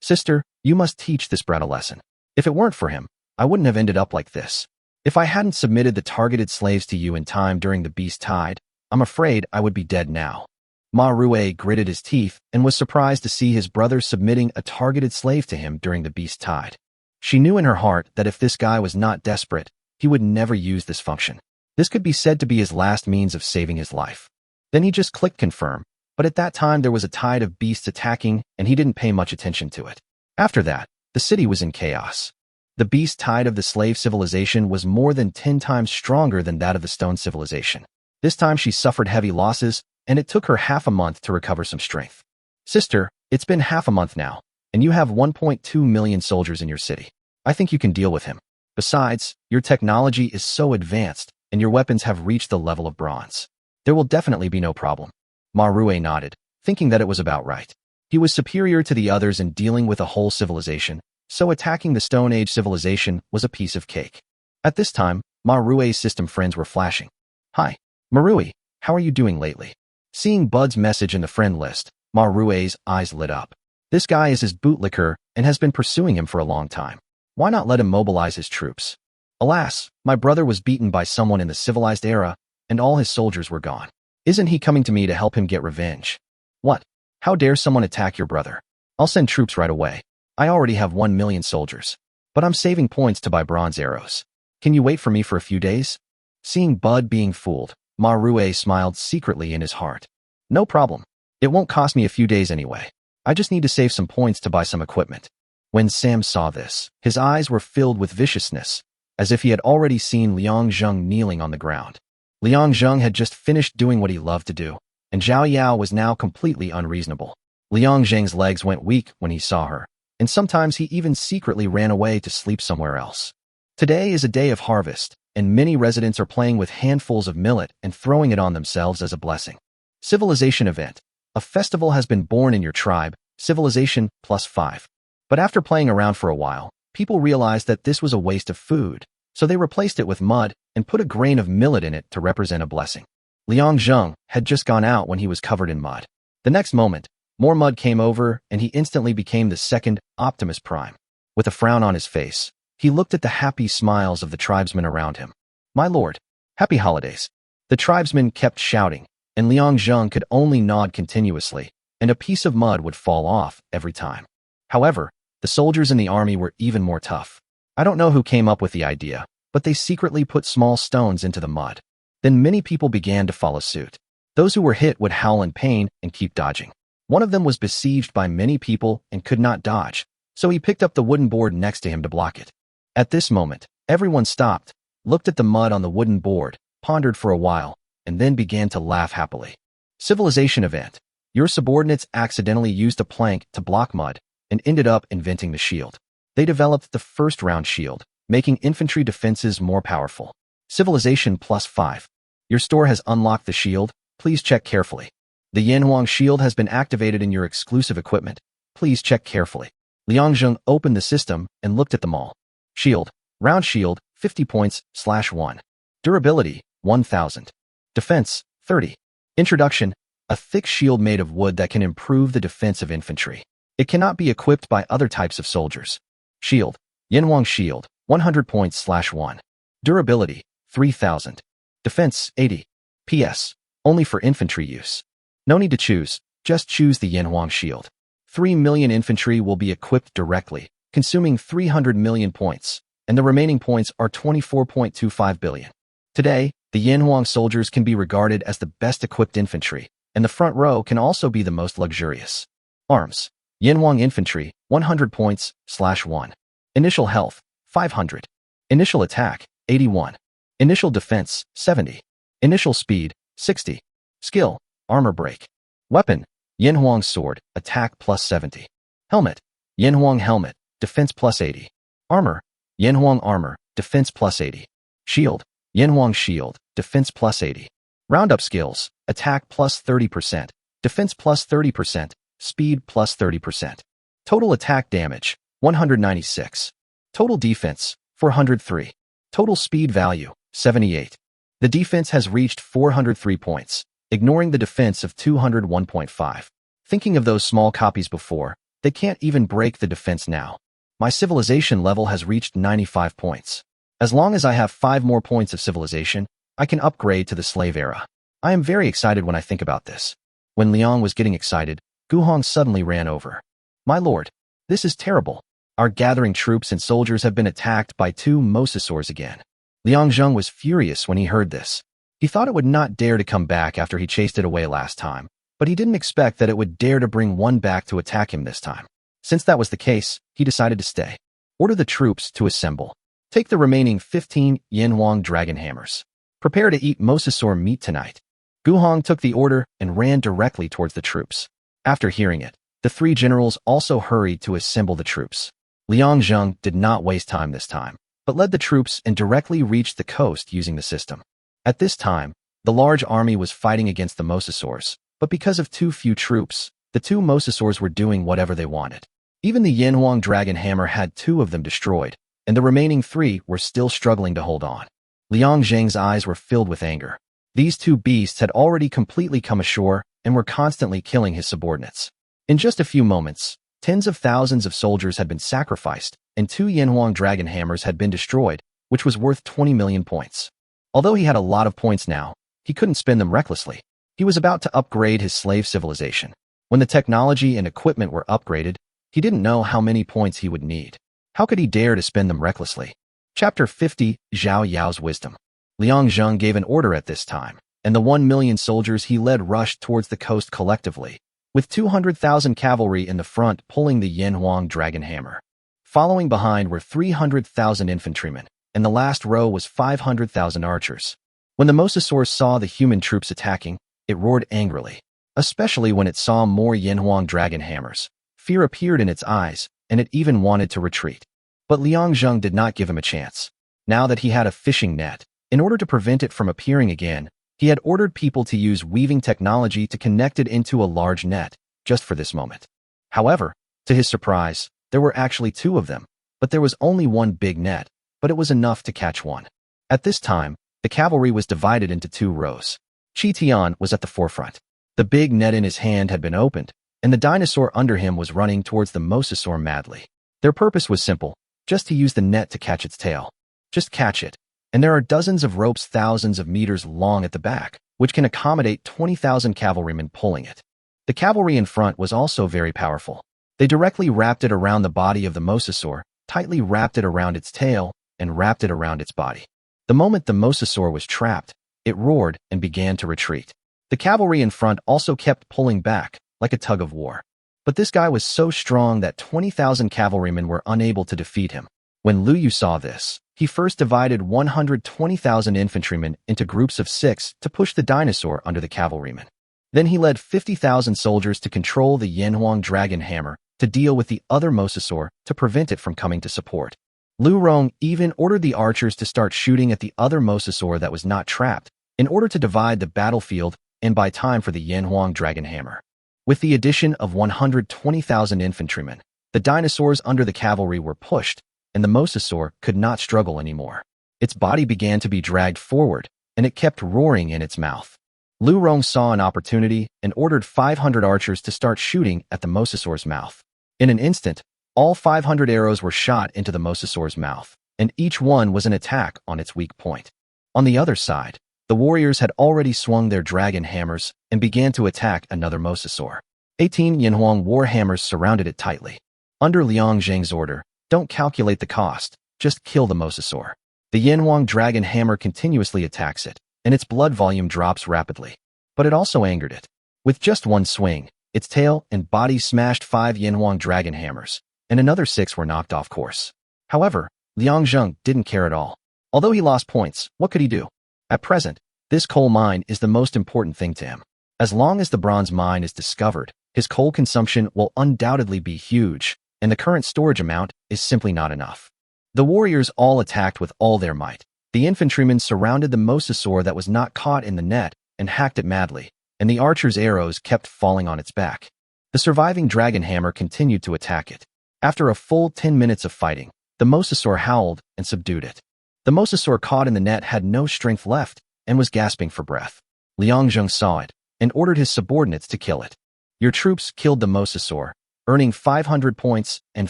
Sister, you must teach this brat a lesson. If it weren't for him, I wouldn't have ended up like this. If I hadn't submitted the targeted slaves to you in time during the beast tide, I'm afraid I would be dead now. Ma Rue gritted his teeth and was surprised to see his brother submitting a targeted slave to him during the beast tide. She knew in her heart that if this guy was not desperate, he would never use this function. This could be said to be his last means of saving his life. Then he just clicked confirm, but at that time there was a tide of beasts attacking and he didn't pay much attention to it. After that, the city was in chaos. The beast tide of the slave civilization was more than 10 times stronger than that of the stone civilization. This time she suffered heavy losses, and it took her half a month to recover some strength. Sister, it's been half a month now. and you have 1.2 million soldiers in your city. I think you can deal with him. Besides, your technology is so advanced, and your weapons have reached the level of bronze. There will definitely be no problem. Ma Rui nodded, thinking that it was about right. He was superior to the others in dealing with a whole civilization, so attacking the Stone Age civilization was a piece of cake. At this time, Ma Rui's system friends were flashing. Hi, Marui, how are you doing lately? Seeing Bud's message in the friend list, Ma Rui's eyes lit up. This guy is his bootlicker and has been pursuing him for a long time. Why not let him mobilize his troops? Alas, my brother was beaten by someone in the civilized era, and all his soldiers were gone. Isn't he coming to me to help him get revenge? What? How dare someone attack your brother? I'll send troops right away. I already have 1 million soldiers. But I'm saving points to buy bronze arrows. Can you wait for me for a few days? Seeing Bud being fooled, Ma Rui smiled secretly in his heart. No problem. It won't cost me a few days anyway. I just need to save some points to buy some equipment. When Sam saw this, his eyes were filled with viciousness, as if he had already seen Liang Zheng kneeling on the ground. Liang Zheng had just finished doing what he loved to do, and Zhao Yao was now completely unreasonable. Liang Zheng's legs went weak when he saw her, and sometimes he even secretly ran away to sleep somewhere else. Today is a day of harvest, and many residents are playing with handfuls of millet and throwing it on themselves as a blessing. Civilization event. A festival has been born in your tribe, civilization +5. But after playing around for a while, people realized that this was a waste of food, so they replaced it with mud and put a grain of millet in it to represent a blessing. Liang Zheng had just gone out when he was covered in mud. The next moment, more mud came over and he instantly became the second Optimus Prime. With a frown on his face, he looked at the happy smiles of the tribesmen around him. My lord, happy holidays. The tribesmen kept shouting, and Liang Zheng could only nod continuously, and a piece of mud would fall off every time. However, the soldiers in the army were even more tough. I don't know who came up with the idea, but they secretly put small stones into the mud. Then many people began to follow suit. Those who were hit would howl in pain and keep dodging. One of them was besieged by many people and could not dodge, so he picked up the wooden board next to him to block it. At this moment, everyone stopped, looked at the mud on the wooden board, pondered for a while, and then began to laugh happily. Civilization event. Your subordinates accidentally used a plank to block mud and ended up inventing the shield. They developed the first round shield, making infantry defenses more powerful. Civilization +5. Your store has unlocked the shield. Please check carefully. The Yanhuang shield has been activated in your exclusive equipment. Please check carefully. Liang Zheng opened the system and looked at them all. Shield. Round shield, 50 points, /1. Durability, 1000. Defense, 30. Introduction. A thick shield made of wood that can improve the defense of infantry. It cannot be equipped by other types of soldiers. Shield. Yanhuang shield, 100 points, /1. Durability, 3000. Defense, 80. PS. Only for infantry use. No need to choose, just choose the Yanhuang shield. 3 million infantry will be equipped directly, consuming 300 million points, and the remaining points are 24.25 billion. Today, the Yanhuang soldiers can be regarded as the best equipped infantry, and the front row can also be the most luxurious. Arms. Yanhuang infantry, 100 points, /1. Initial health, 500. Initial attack, 81. Initial defense, 70. Initial speed, 60. Skill, armor break. Weapon, Yanhuang sword, attack +70. Helmet, Yanhuang helmet, defense +80. Armor, Yanhuang armor, defense +80. Shield, Yanhuang shield, defense +80. Roundup skills, attack +30%, defense +30%, speed +30%. Total attack damage, 196. Total defense, 403. Total speed value, 78. The defense has reached 403 points, ignoring the defense of 201.5. Thinking of those small copies before, they can't even break the defense now. My civilization level has reached 95 points. As long as I have 5 more points of civilization, I can upgrade to the slave era. I am very excited when I think about this. When Liang was getting excited, Guhong suddenly ran over. My lord, this is terrible. Our gathering troops and soldiers have been attacked by 2 mosasaurs again. Liang Zheng was furious when he heard this. He thought it would not dare to come back after he chased it away last time, but he didn't expect that it would dare to bring one back to attack him this time. Since that was the case, he decided to stay. Order the troops to assemble. Take the remaining 15 Yanhuang dragon hammers. Prepare to eat mosasaur meat tonight. Guhong took the order and ran directly towards the troops. After hearing it, the The three generals also hurried to assemble the troops. Liang Zheng did not waste time this time, but led the troops and directly reached the coast using the system. At this time, the large army was fighting against the mosasaurs, but because of too few troops, the two mosasaurs were doing whatever they wanted. Even the Yanhuang dragon hammer had 2 of them destroyed, and the remaining 3 were still struggling to hold on. Liang Zheng's eyes were filled with anger. These 2 beasts had already completely come ashore and were constantly killing his subordinates. In just a few moments, tens of thousands of soldiers had been sacrificed, and 2 Yanhuang dragon hammers had been destroyed, which was worth 20 million points. Although he had a lot of points now, he couldn't spend them recklessly. He was about to upgrade his slave civilization. When the technology and equipment were upgraded, he didn't know how many points he would need. How could he dare to spend them recklessly? Chapter 50, Zhao Yao's Wisdom. Liang Zheng gave an order at this time, and the 1 million soldiers he led rushed towards the coast collectively, with 200,000 cavalry in the front pulling the Yanhuang dragon hammer. Following behind were 300,000 infantrymen, and the last row was 500,000 archers. When the mosasaurs saw the human troops attacking, it roared angrily, especially when it saw more Yanhuang dragon hammers. Fear appeared in its eyes, and it even wanted to retreat. But Liang Zheng did not give him a chance. Now that he had a fishing net, in order to prevent it from appearing again, he had ordered people to use weaving technology to connect it into a large net, just for this moment. However, to his surprise, there were actually 2 of them, but there was only one big net, but it was enough to catch one. At this time, the cavalry was divided into 2 rows. Qi Tian was at the forefront. The big net in his hand had been opened, and the dinosaur under him was running towards the mosasaur madly. Their purpose was simple, just to use the net to catch its tail. Just catch it, and there are dozens of ropes thousands of meters long at the back, which can accommodate 20,000 cavalrymen pulling it. The cavalry in front was also very powerful. They directly wrapped it around the body of the mosasaur, tightly wrapped it around its tail, and wrapped it around its body. The moment the mosasaur was trapped, it roared and began to retreat. The cavalry in front also kept pulling back, like a tug of war. But this guy was so strong that 20,000 cavalrymen were unable to defeat him. When Lu Yu saw this, he first divided 120,000 infantrymen into groups of 6 to push the dinosaur under the cavalrymen. Then he led 50,000 soldiers to control the Yanhuang dragon hammer to deal with the other mosasaur to prevent it from coming to support. Lu Rong even ordered the archers to start shooting at the other mosasaur that was not trapped, in order to divide the battlefield and buy time for the Yanhuang dragon hammer. With the addition of 120,000 infantrymen, the dinosaurs under the cavalry were pushed, and the mosasaur could not struggle anymore. Its body began to be dragged forward, and it kept roaring in its mouth. Lu Rong saw an opportunity and ordered 500 archers to start shooting at the mosasaur's mouth. In an instant, all 500 arrows were shot into the mosasaur's mouth, and each one was an attack on its weak point. On the other side, the warriors had already swung their dragon hammers and began to attack another mosasaur. 18 Yanhuang war hammers surrounded it tightly. Under Liang Zheng's order, don't calculate the cost, just kill the mosasaur. The Yanhuang dragon hammer continuously attacks it, and its blood volume drops rapidly. But it also angered it. With just one swing, its tail and body smashed 5 Yanhuang dragon hammers, and another 6 were knocked off course. However, Liang Zheng didn't care at all. Although he lost points, what could he do? At present, this coal mine is the most important thing to him. As long as the bronze mine is discovered, his coal consumption will undoubtedly be huge, and the current storage amount is simply not enough. The warriors all attacked with all their might. The infantrymen surrounded the mosasaur that was not caught in the net and hacked it madly, and the archers' arrows kept falling on its back. The surviving dragon hammer continued to attack it. After a full 10 minutes of fighting, the mosasaur howled and subdued it. The mosasaur caught in the net had no strength left and was gasping for breath. Liang Zheng saw it and ordered his subordinates to kill it. Your troops killed the mosasaur, earning 500 points and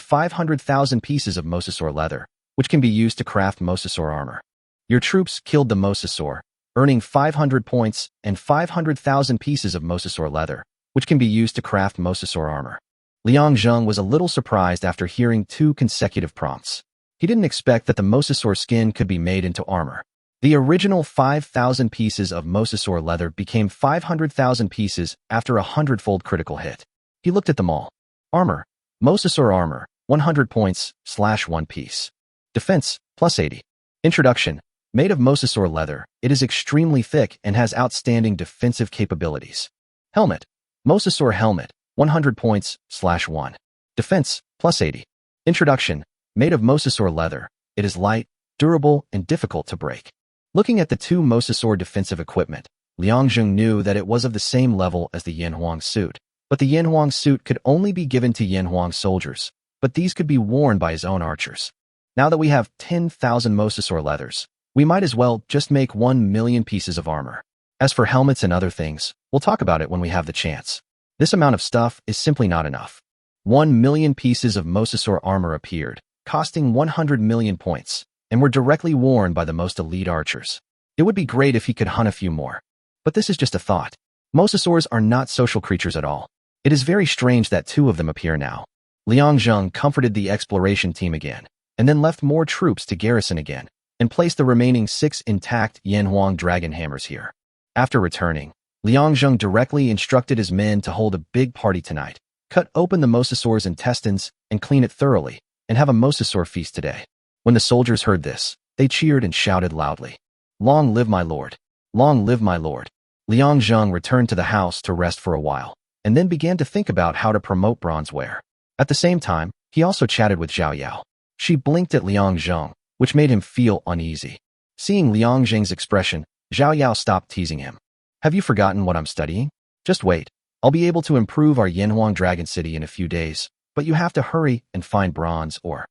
500,000 pieces of mosasaur leather, which can be used to craft mosasaur armor. Your troops killed the mosasaur, earning 500 points and 500,000 pieces of mosasaur leather, which can be used to craft mosasaur armor. Liang Zheng was a little surprised after hearing 2 consecutive prompts. He didn't expect that the mosasaur skin could be made into armor. The original 5,000 pieces of mosasaur leather became 500,000 pieces after a 100-fold critical hit. He looked at them all. Armor. Mosasaur armor, 100 points, /1 piece. Defense, +80. Introduction. Made of mosasaur leather, it is extremely thick and has outstanding defensive capabilities. Helmet. Mosasaur helmet, 100 points, /1. Defense, +80. Introduction. Made of mosasaur leather, it is light, durable, and difficult to break. Looking at the two mosasaur defensive equipment, Liangjung knew that it was of the same level as the Yanhuang suit. But the Yanhuang suit could only be given to Yanhuang soldiers, but these could be worn by his own archers. Now that we have 10,000 mosasaur leathers, we might as well just make 1 million pieces of armor. As for helmets and other things, we'll talk about it when we have the chance. This amount of stuff is simply not enough. 1 million pieces of mosasaur armor appeared, costing 100 million points, and were directly worn by the most elite archers. It would be great if he could hunt a few more. But this is just a thought. Mosasaurs are not social creatures at all. It is very strange that 2 of them appear now. Liangjung comforted the exploration team again, and then left more troops to garrison again, and placed the remaining 6 intact Yanhuang dragon hammers here. After returning, Liangjung directly instructed his men to hold a big party tonight, cut open the mosasaur's intestines, and clean it thoroughly, and have a mosasaur feast today. When the soldiers heard this, they cheered and shouted loudly, "Long live my lord! Long live my lord!" Liangjung returned to the house to rest for a while, and then began to think about how to promote bronzeware. At the same time, he also chatted with Zhao Yao. She blinked at Liangjung, which made him feel uneasy. Seeing Liangjung's expression, Zhao Yao stopped teasing him. "Have you forgotten what I'm studying? Just wait. I'll be able to improve our Yanhuang Dragon City in a few days, but you have to hurry and find bronze ore."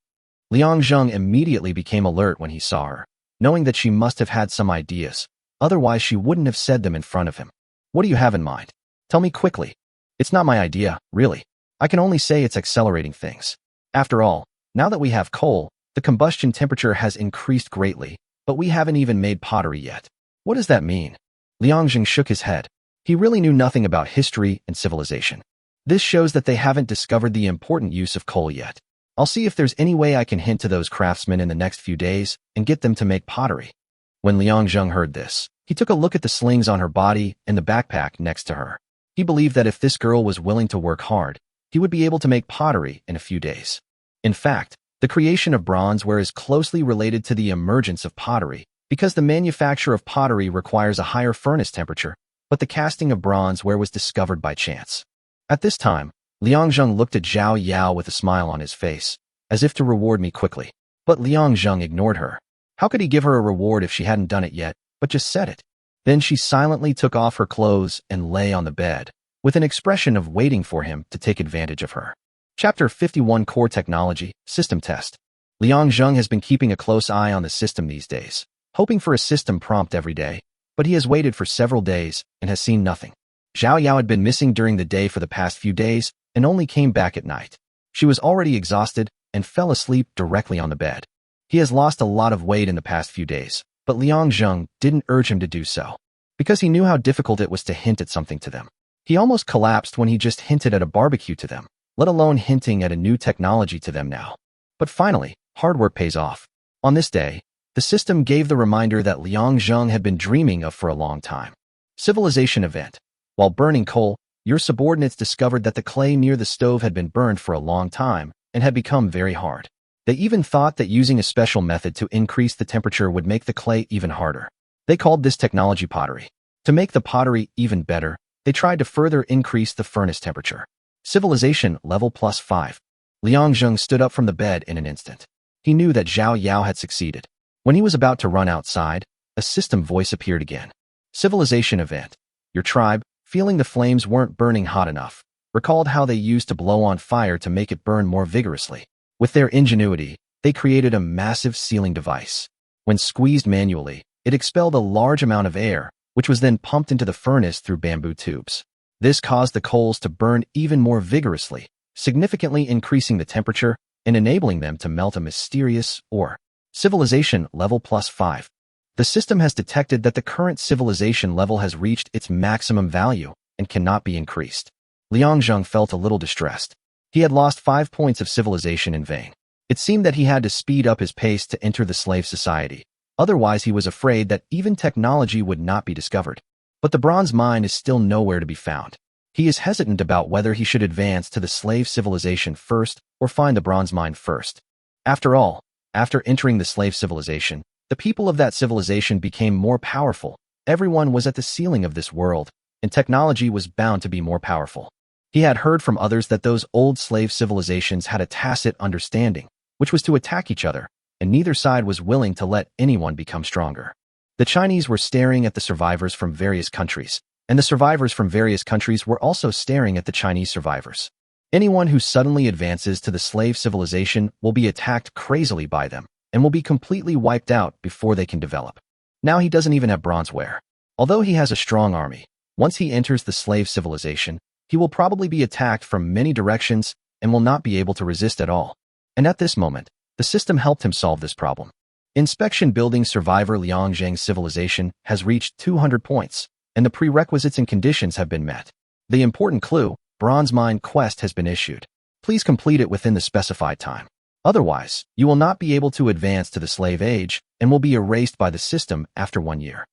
Liangjung immediately became alert when he saw her, knowing that she must have had some ideas, otherwise she wouldn't have said them in front of him. "What do you have in mind? Tell me quickly." "It's not my idea, really. I can only say it's accelerating things. After all, now that we have coal, the combustion temperature has increased greatly, but we haven't even made pottery yet." "What does that mean?" Liangjung shook his head. He really knew nothing about history and civilization. "This shows that they haven't discovered the important use of coal yet. I'll see if there's any way I can hint to those craftsmen in the next few days and get them to make pottery." When Liangjung heard this, he took a look at the slings on her body and the backpack next to her. He believed that if this girl was willing to work hard, he would be able to make pottery in a few days. In fact, the creation of bronzeware is closely related to the emergence of pottery, because the manufacture of pottery requires a higher furnace temperature, but the casting of bronzeware was discovered by chance. At this time, Liangjung looked at Zhao Yao with a smile on his face, as if to reward me quickly. But Liangjung ignored her. How could he give her a reward if she hadn't done it yet, but just said it? Then she silently took off her clothes and lay on the bed, with an expression of waiting for him to take advantage of her. Chapter 51 Core Technology, System Test. Liangjung has been keeping a close eye on the system these days, hoping for a system prompt every day, but he has waited for several days and has seen nothing. Zhao Yao had been missing during the day for the past few days and only came back at night. She was already exhausted and fell asleep directly on the bed. He has lost a lot of weight in the past few days, but Liangjung didn't urge him to do so, because he knew how difficult it was to hint at something to them. He almost collapsed when he just hinted at a barbecue to them, let alone hinting at a new technology to them now. But finally, hard work pays off. On this day, the system gave the reminder that Liangjung had been dreaming of for a long time. Civilization event. While burning coal, your subordinates discovered that the clay near the stove had been burned for a long time and had become very hard. They even thought that using a special method to increase the temperature would make the clay even harder. They called this technology pottery. To make the pottery even better, they tried to further increase the furnace temperature. Civilization level +5. Liangjung stood up from the bed in an instant. He knew that Zhao Yao had succeeded. When he was about to run outside, a system voice appeared again. Civilization event. Your tribe, feeling the flames weren't burning hot enough, recalled how they used to blow on fire to make it burn more vigorously. With their ingenuity, they created a massive sealing device. When squeezed manually, it expelled a large amount of air, which was then pumped into the furnace through bamboo tubes. This caused the coals to burn even more vigorously, significantly increasing the temperature and enabling them to melt a mysterious ore. Civilization level +5. The system has detected that the current civilization level has reached its maximum value and cannot be increased. Liangjung felt a little distressed. He had lost 5 points of civilization in vain. It seemed that he had to speed up his pace to enter the slave society. Otherwise, he was afraid that even technology would not be discovered. But the bronze mine is still nowhere to be found. He is hesitant about whether he should advance to the slave civilization first or find the bronze mine first. After all, after entering the slave civilization, the people of that civilization became more powerful. Everyone was at the ceiling of this world, and technology was bound to be more powerful. He had heard from others that those old slave civilizations had a tacit understanding, which was to attack each other, and neither side was willing to let anyone become stronger. The Chinese were staring at the survivors from various countries, and the survivors from various countries were also staring at the Chinese survivors. Anyone who suddenly advances to the slave civilization will be attacked crazily by them, and will be completely wiped out before they can develop. Now he doesn't even have bronzeware. Although he has a strong army, once he enters the slave civilization, he will probably be attacked from many directions and will not be able to resist at all. And at this moment, the system helped him solve this problem. Inspection Building survivor Liang Zheng's civilization has reached 200 points, and the prerequisites and conditions have been met. The important clue, Bronze Mine Quest, has been issued. Please complete it within the specified time. Otherwise, you will not be able to advance to the slave age and will be erased by the system after 1 year.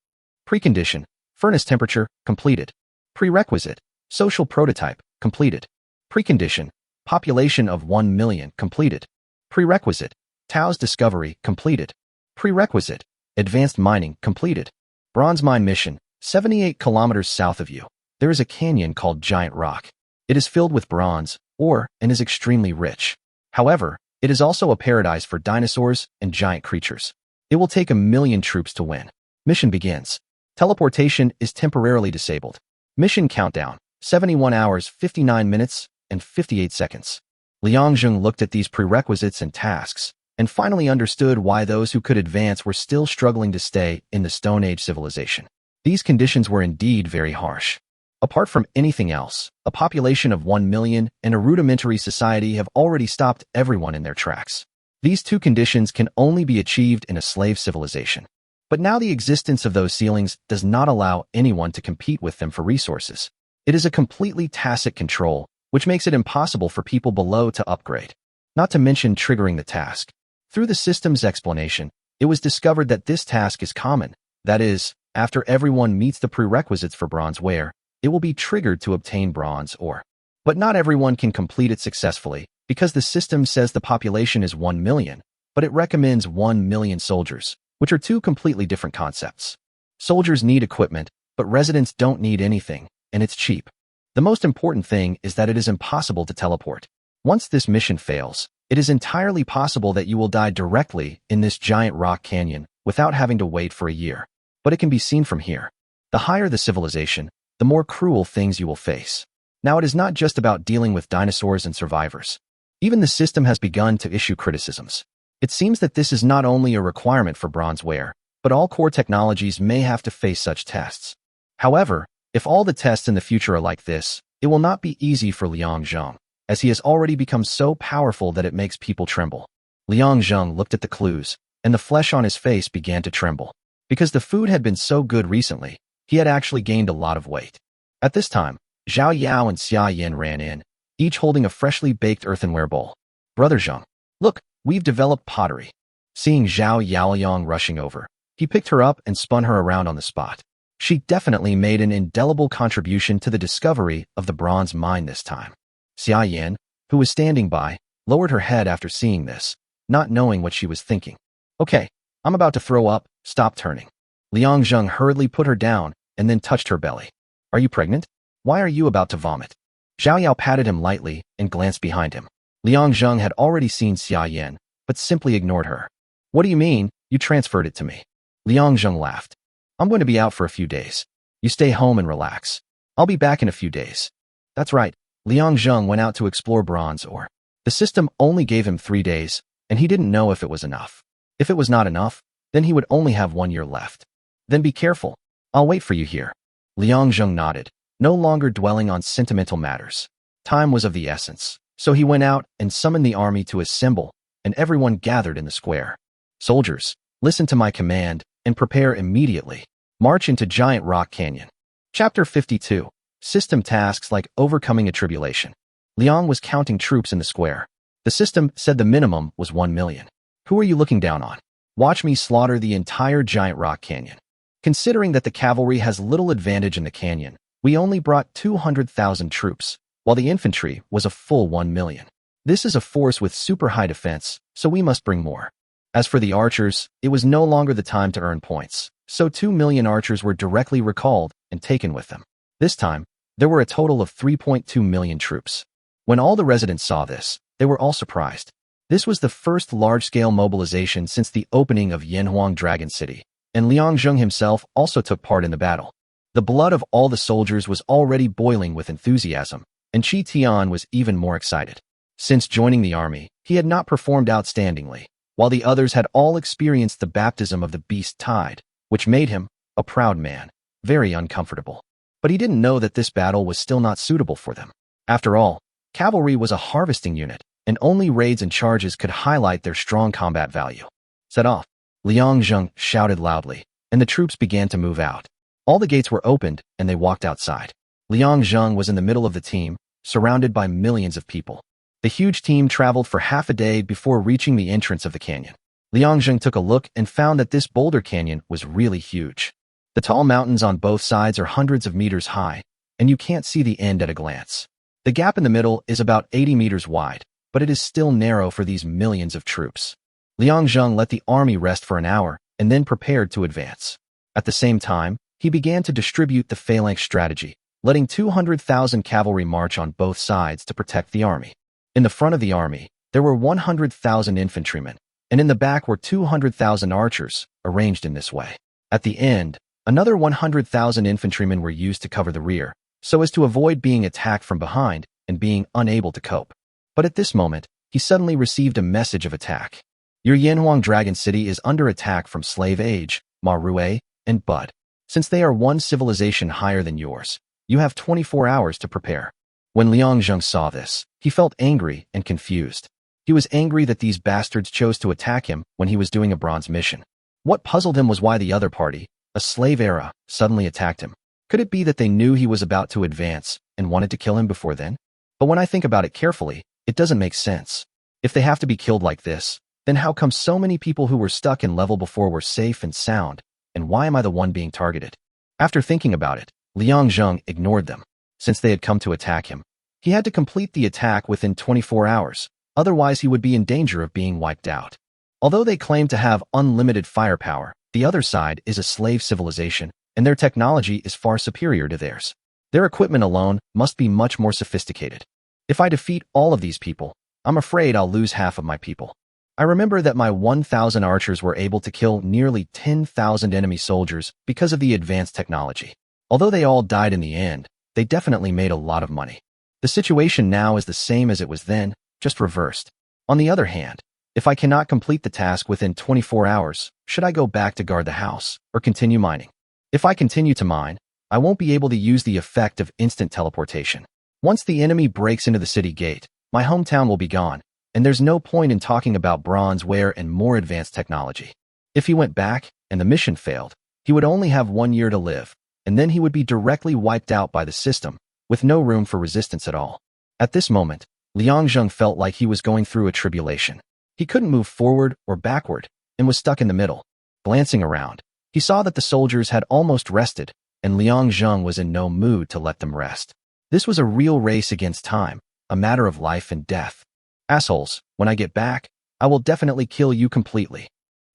Precondition, Furnace Temperature, completed. Prerequisite, Social Prototype, completed. Precondition, Population of 1 million, completed. Prerequisite, Tao's Discovery, completed. Prerequisite, Advanced Mining, completed. Bronze Mine Mission, 78 kilometers south of you. There is a canyon called Giant Rock. It is filled with bronze, ore, and is extremely rich. However, it is also a paradise for dinosaurs and giant creatures. It will take 1 million troops to win. Mission begins. Teleportation is temporarily disabled. Mission countdown, 71 hours, 59 minutes, and 58 seconds. Liang Zheng looked at these prerequisites and tasks, and finally understood why those who could advance were still struggling to stay in the Stone Age civilization. These conditions were indeed very harsh. Apart from anything else, a population of 1 million and a rudimentary society have already stopped everyone in their tracks. These two conditions can only be achieved in a slave civilization. But now the existence of those ceilings does not allow anyone to compete with them for resources. It is a completely tacit control, which makes it impossible for people below to upgrade. Not to mention triggering the task. Through the system's explanation, it was discovered that this task is common. That is, after everyone meets the prerequisites for bronzeware, it will be triggered to obtain bronze ore. But not everyone can complete it successfully, because the system says the population is 1 million, but it recommends 1 million soldiers, which are two completely different concepts. Soldiers need equipment, but residents don't need anything, and it's cheap. The most important thing is that it is impossible to teleport. Once this mission fails, it is entirely possible that you will die directly in this giant rock canyon without having to wait for a year. But it can be seen from here. The higher the civilization, the more cruel things you will face. Now it is not just about dealing with dinosaurs and survivors. Even the system has begun to issue criticisms. It seems that this is not only a requirement for bronzeware, but all core technologies may have to face such tests. However, if all the tests in the future are like this, it will not be easy for Liang Zheng, as he has already become so powerful that it makes people tremble. Liang Zheng looked at the clues, and the flesh on his face began to tremble. Because the food had been so good recently, he had actually gained a lot of weight. At this time, Zhao Yao and Xia Yin ran in, each holding a freshly baked earthenware bowl. Brother Zheng, look, we've developed pottery. Seeing Zhao Yaoyang rushing over, he picked her up and spun her around on the spot. She definitely made an indelible contribution to the discovery of the bronze mine this time. Xia Yin, who was standing by, lowered her head after seeing this, not knowing what she was thinking. Okay, I'm about to throw up, stop turning. Liang Zheng hurriedly put her down and then touched her belly. Are you pregnant? Why are you about to vomit? Zhao Yao patted him lightly and glanced behind him. Liang Zheng had already seen Xia Yin, but simply ignored her. What do you mean, you transferred it to me? Liang Zheng laughed. I'm going to be out for a few days. You stay home and relax. I'll be back in a few days. That's right. Liang Zheng went out to explore bronze ore. The system only gave him 3 days, and he didn't know if it was enough. If it was not enough, then he would only have 1 year left. Then be careful. I'll wait for you here. Liang Zheng nodded, no longer dwelling on sentimental matters. Time was of the essence, so he went out and summoned the army to assemble, and everyone gathered in the square. Soldiers, listen to my command and prepare immediately. March into Giant Rock Canyon. Chapter 52. System tasks like overcoming a tribulation. Liang was counting troops in the square. The system said the minimum was 1 million. Who are you looking down on? Watch me slaughter the entire Giant Rock Canyon. Considering that the cavalry has little advantage in the canyon, we only brought 200,000 troops, while the infantry was a full 1 million. This is a force with super high defense, so we must bring more. As for the archers, it was no longer the time to earn points, so 2 million archers were directly recalled and taken with them. This time, There were a total of 3.2 million troops. When all the residents saw this, they were all surprised. This was the first large-scale mobilization since the opening of Yanhuang Dragon City, and Liang Zheng himself also took part in the battle. The blood of all the soldiers was already boiling with enthusiasm, and Qi Tian was even more excited. Since joining the army, he had not performed outstandingly, while the others had all experienced the baptism of the beast tide, which made him, a proud man, very uncomfortable. But he didn't know that this battle was still not suitable for them. After all, cavalry was a harvesting unit, and only raids and charges could highlight their strong combat value. Set off. Liang Zheng shouted loudly, and the troops began to move out. All the gates were opened, and they walked outside. Liang Zheng was in the middle of the team, surrounded by millions of people. The huge team traveled for half a day before reaching the entrance of the canyon. Liang Zheng took a look and found that this boulder canyon was really huge. The tall mountains on both sides are hundreds of meters high, and you can't see the end at a glance. The gap in the middle is about 80 meters wide, but it is still narrow for these millions of troops. Liang Zheng let the army rest for an hour and then prepared to advance. At the same time, he began to distribute the phalanx strategy, letting 200,000 cavalry march on both sides to protect the army. In the front of the army, there were 100,000 infantrymen, and in the back were 200,000 archers, arranged in this way. At the end, another 100,000 infantrymen were used to cover the rear, so as to avoid being attacked from behind and being unable to cope. But at this moment, he suddenly received a message of attack. Your Yanhuang Dragon City is under attack from Slave Age, Manhwa, and Bud. Since they are one civilization higher than yours, you have 24 hours to prepare. When Liang Zheng saw this, he felt angry and confused. He was angry that these bastards chose to attack him when he was doing a bronze mission. What puzzled him was why the other party, a slave era, suddenly attacked him. Could it be that they knew he was about to advance and wanted to kill him before then? But when I think about it carefully, it doesn't make sense. If they have to be killed like this, then how come so many people who were stuck in level before were safe and sound, and why am I the one being targeted? After thinking about it, Liang Zheng ignored them. Since they had come to attack him, he had to complete the attack within 24 hours, otherwise he would be in danger of being wiped out. Although they claim to have unlimited firepower, the other side is a slave civilization, and their technology is far superior to theirs. Their equipment alone must be much more sophisticated. If I defeat all of these people, I'm afraid I'll lose half of my people. I remember that my 1,000 archers were able to kill nearly 10,000 enemy soldiers because of the advanced technology. Although they all died in the end, they definitely made a lot of money. The situation now is the same as it was then, just reversed. On the other hand, if I cannot complete the task within 24 hours, should I go back to guard the house or continue mining? If I continue to mine, I won't be able to use the effect of instant teleportation. Once the enemy breaks into the city gate, my hometown will be gone, and there's no point in talking about bronze ware and more advanced technology. If he went back and the mission failed, he would only have 1 year to live, and then he would be directly wiped out by the system, with no room for resistance at all. At this moment, Liang Zheng felt like he was going through a tribulation. He couldn't move forward or backward, and was stuck in the middle. Glancing around, he saw that the soldiers had almost rested, and Liang Zheng was in no mood to let them rest. This was a real race against time, a matter of life and death. Assholes, when I get back, I will definitely kill you completely.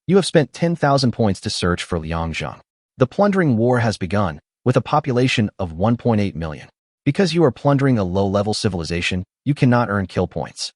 You have spent 10,000 points to search for Liang Zheng. The plundering war has begun, with a population of 1.8 million. Because you are plundering a low-level civilization, you cannot earn kill points.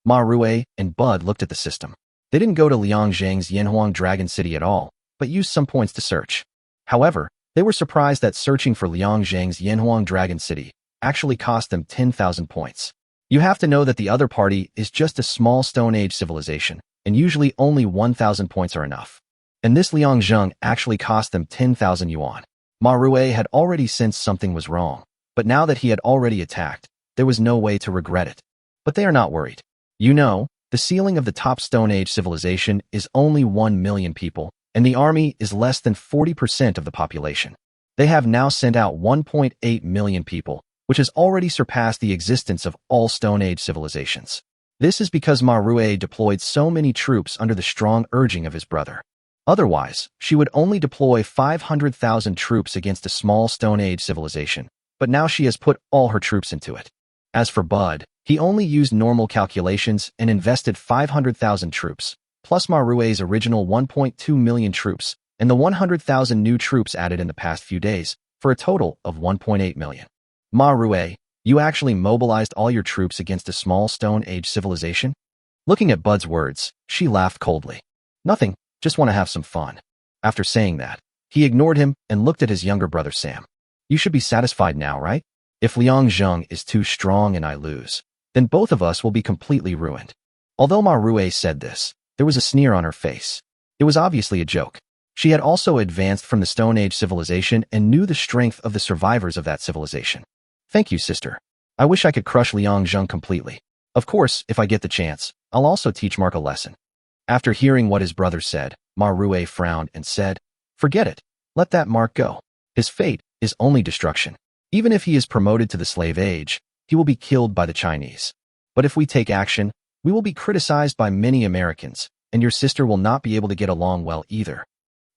Ma Rue and Bud looked at the system. They didn't go to Liang Zheng's Yanhuang Dragon City at all, but used some points to search. However, they were surprised that searching for Liang Zheng's Yanhuang Dragon City actually cost them 10,000 points. You have to know that the other party is just a small Stone Age civilization, and usually only 1,000 points are enough. And this Liang Zheng actually cost them 10,000 yuan. Ma Rue had already sensed something was wrong, but now that he had already attacked, there was no way to regret it. But they are not worried. You know, the ceiling of the top Stone Age civilization is only 1 million people, and the army is less than 40% of the population. They have now sent out 1.8 million people, which has already surpassed the existence of all Stone Age civilizations. This is because Ma Rue deployed so many troops under the strong urging of his brother. Otherwise, she would only deploy 500,000 troops against a small Stone Age civilization, but now she has put all her troops into it. As for Bud, he only used normal calculations and invested 500,000 troops, plus Ma Rue's original 1.2 million troops, and the 100,000 new troops added in the past few days, for a total of 1.8 million. Ma Rue, you actually mobilized all your troops against a small Stone Age civilization? Looking at Bud's words, she laughed coldly. Nothing, just want to have some fun. After saying that, he ignored him and looked at his younger brother Sam. You should be satisfied now, right? If Liang Zheng is too strong and I lose, then both of us will be completely ruined. Although Ma Rue said this, there was a sneer on her face. It was obviously a joke. She had also advanced from the Stone Age civilization and knew the strength of the survivors of that civilization. Thank you, sister. I wish I could crush Liang Zheng completely. Of course, if I get the chance, I'll also teach Mark a lesson. After hearing what his brother said, Ma Rue frowned and said, Forget it. Let that Mark go. His fate is only destruction. Even if he is promoted to the slave age, he will be killed by the Chinese. But if we take action, we will be criticized by many Americans, and your sister will not be able to get along well either.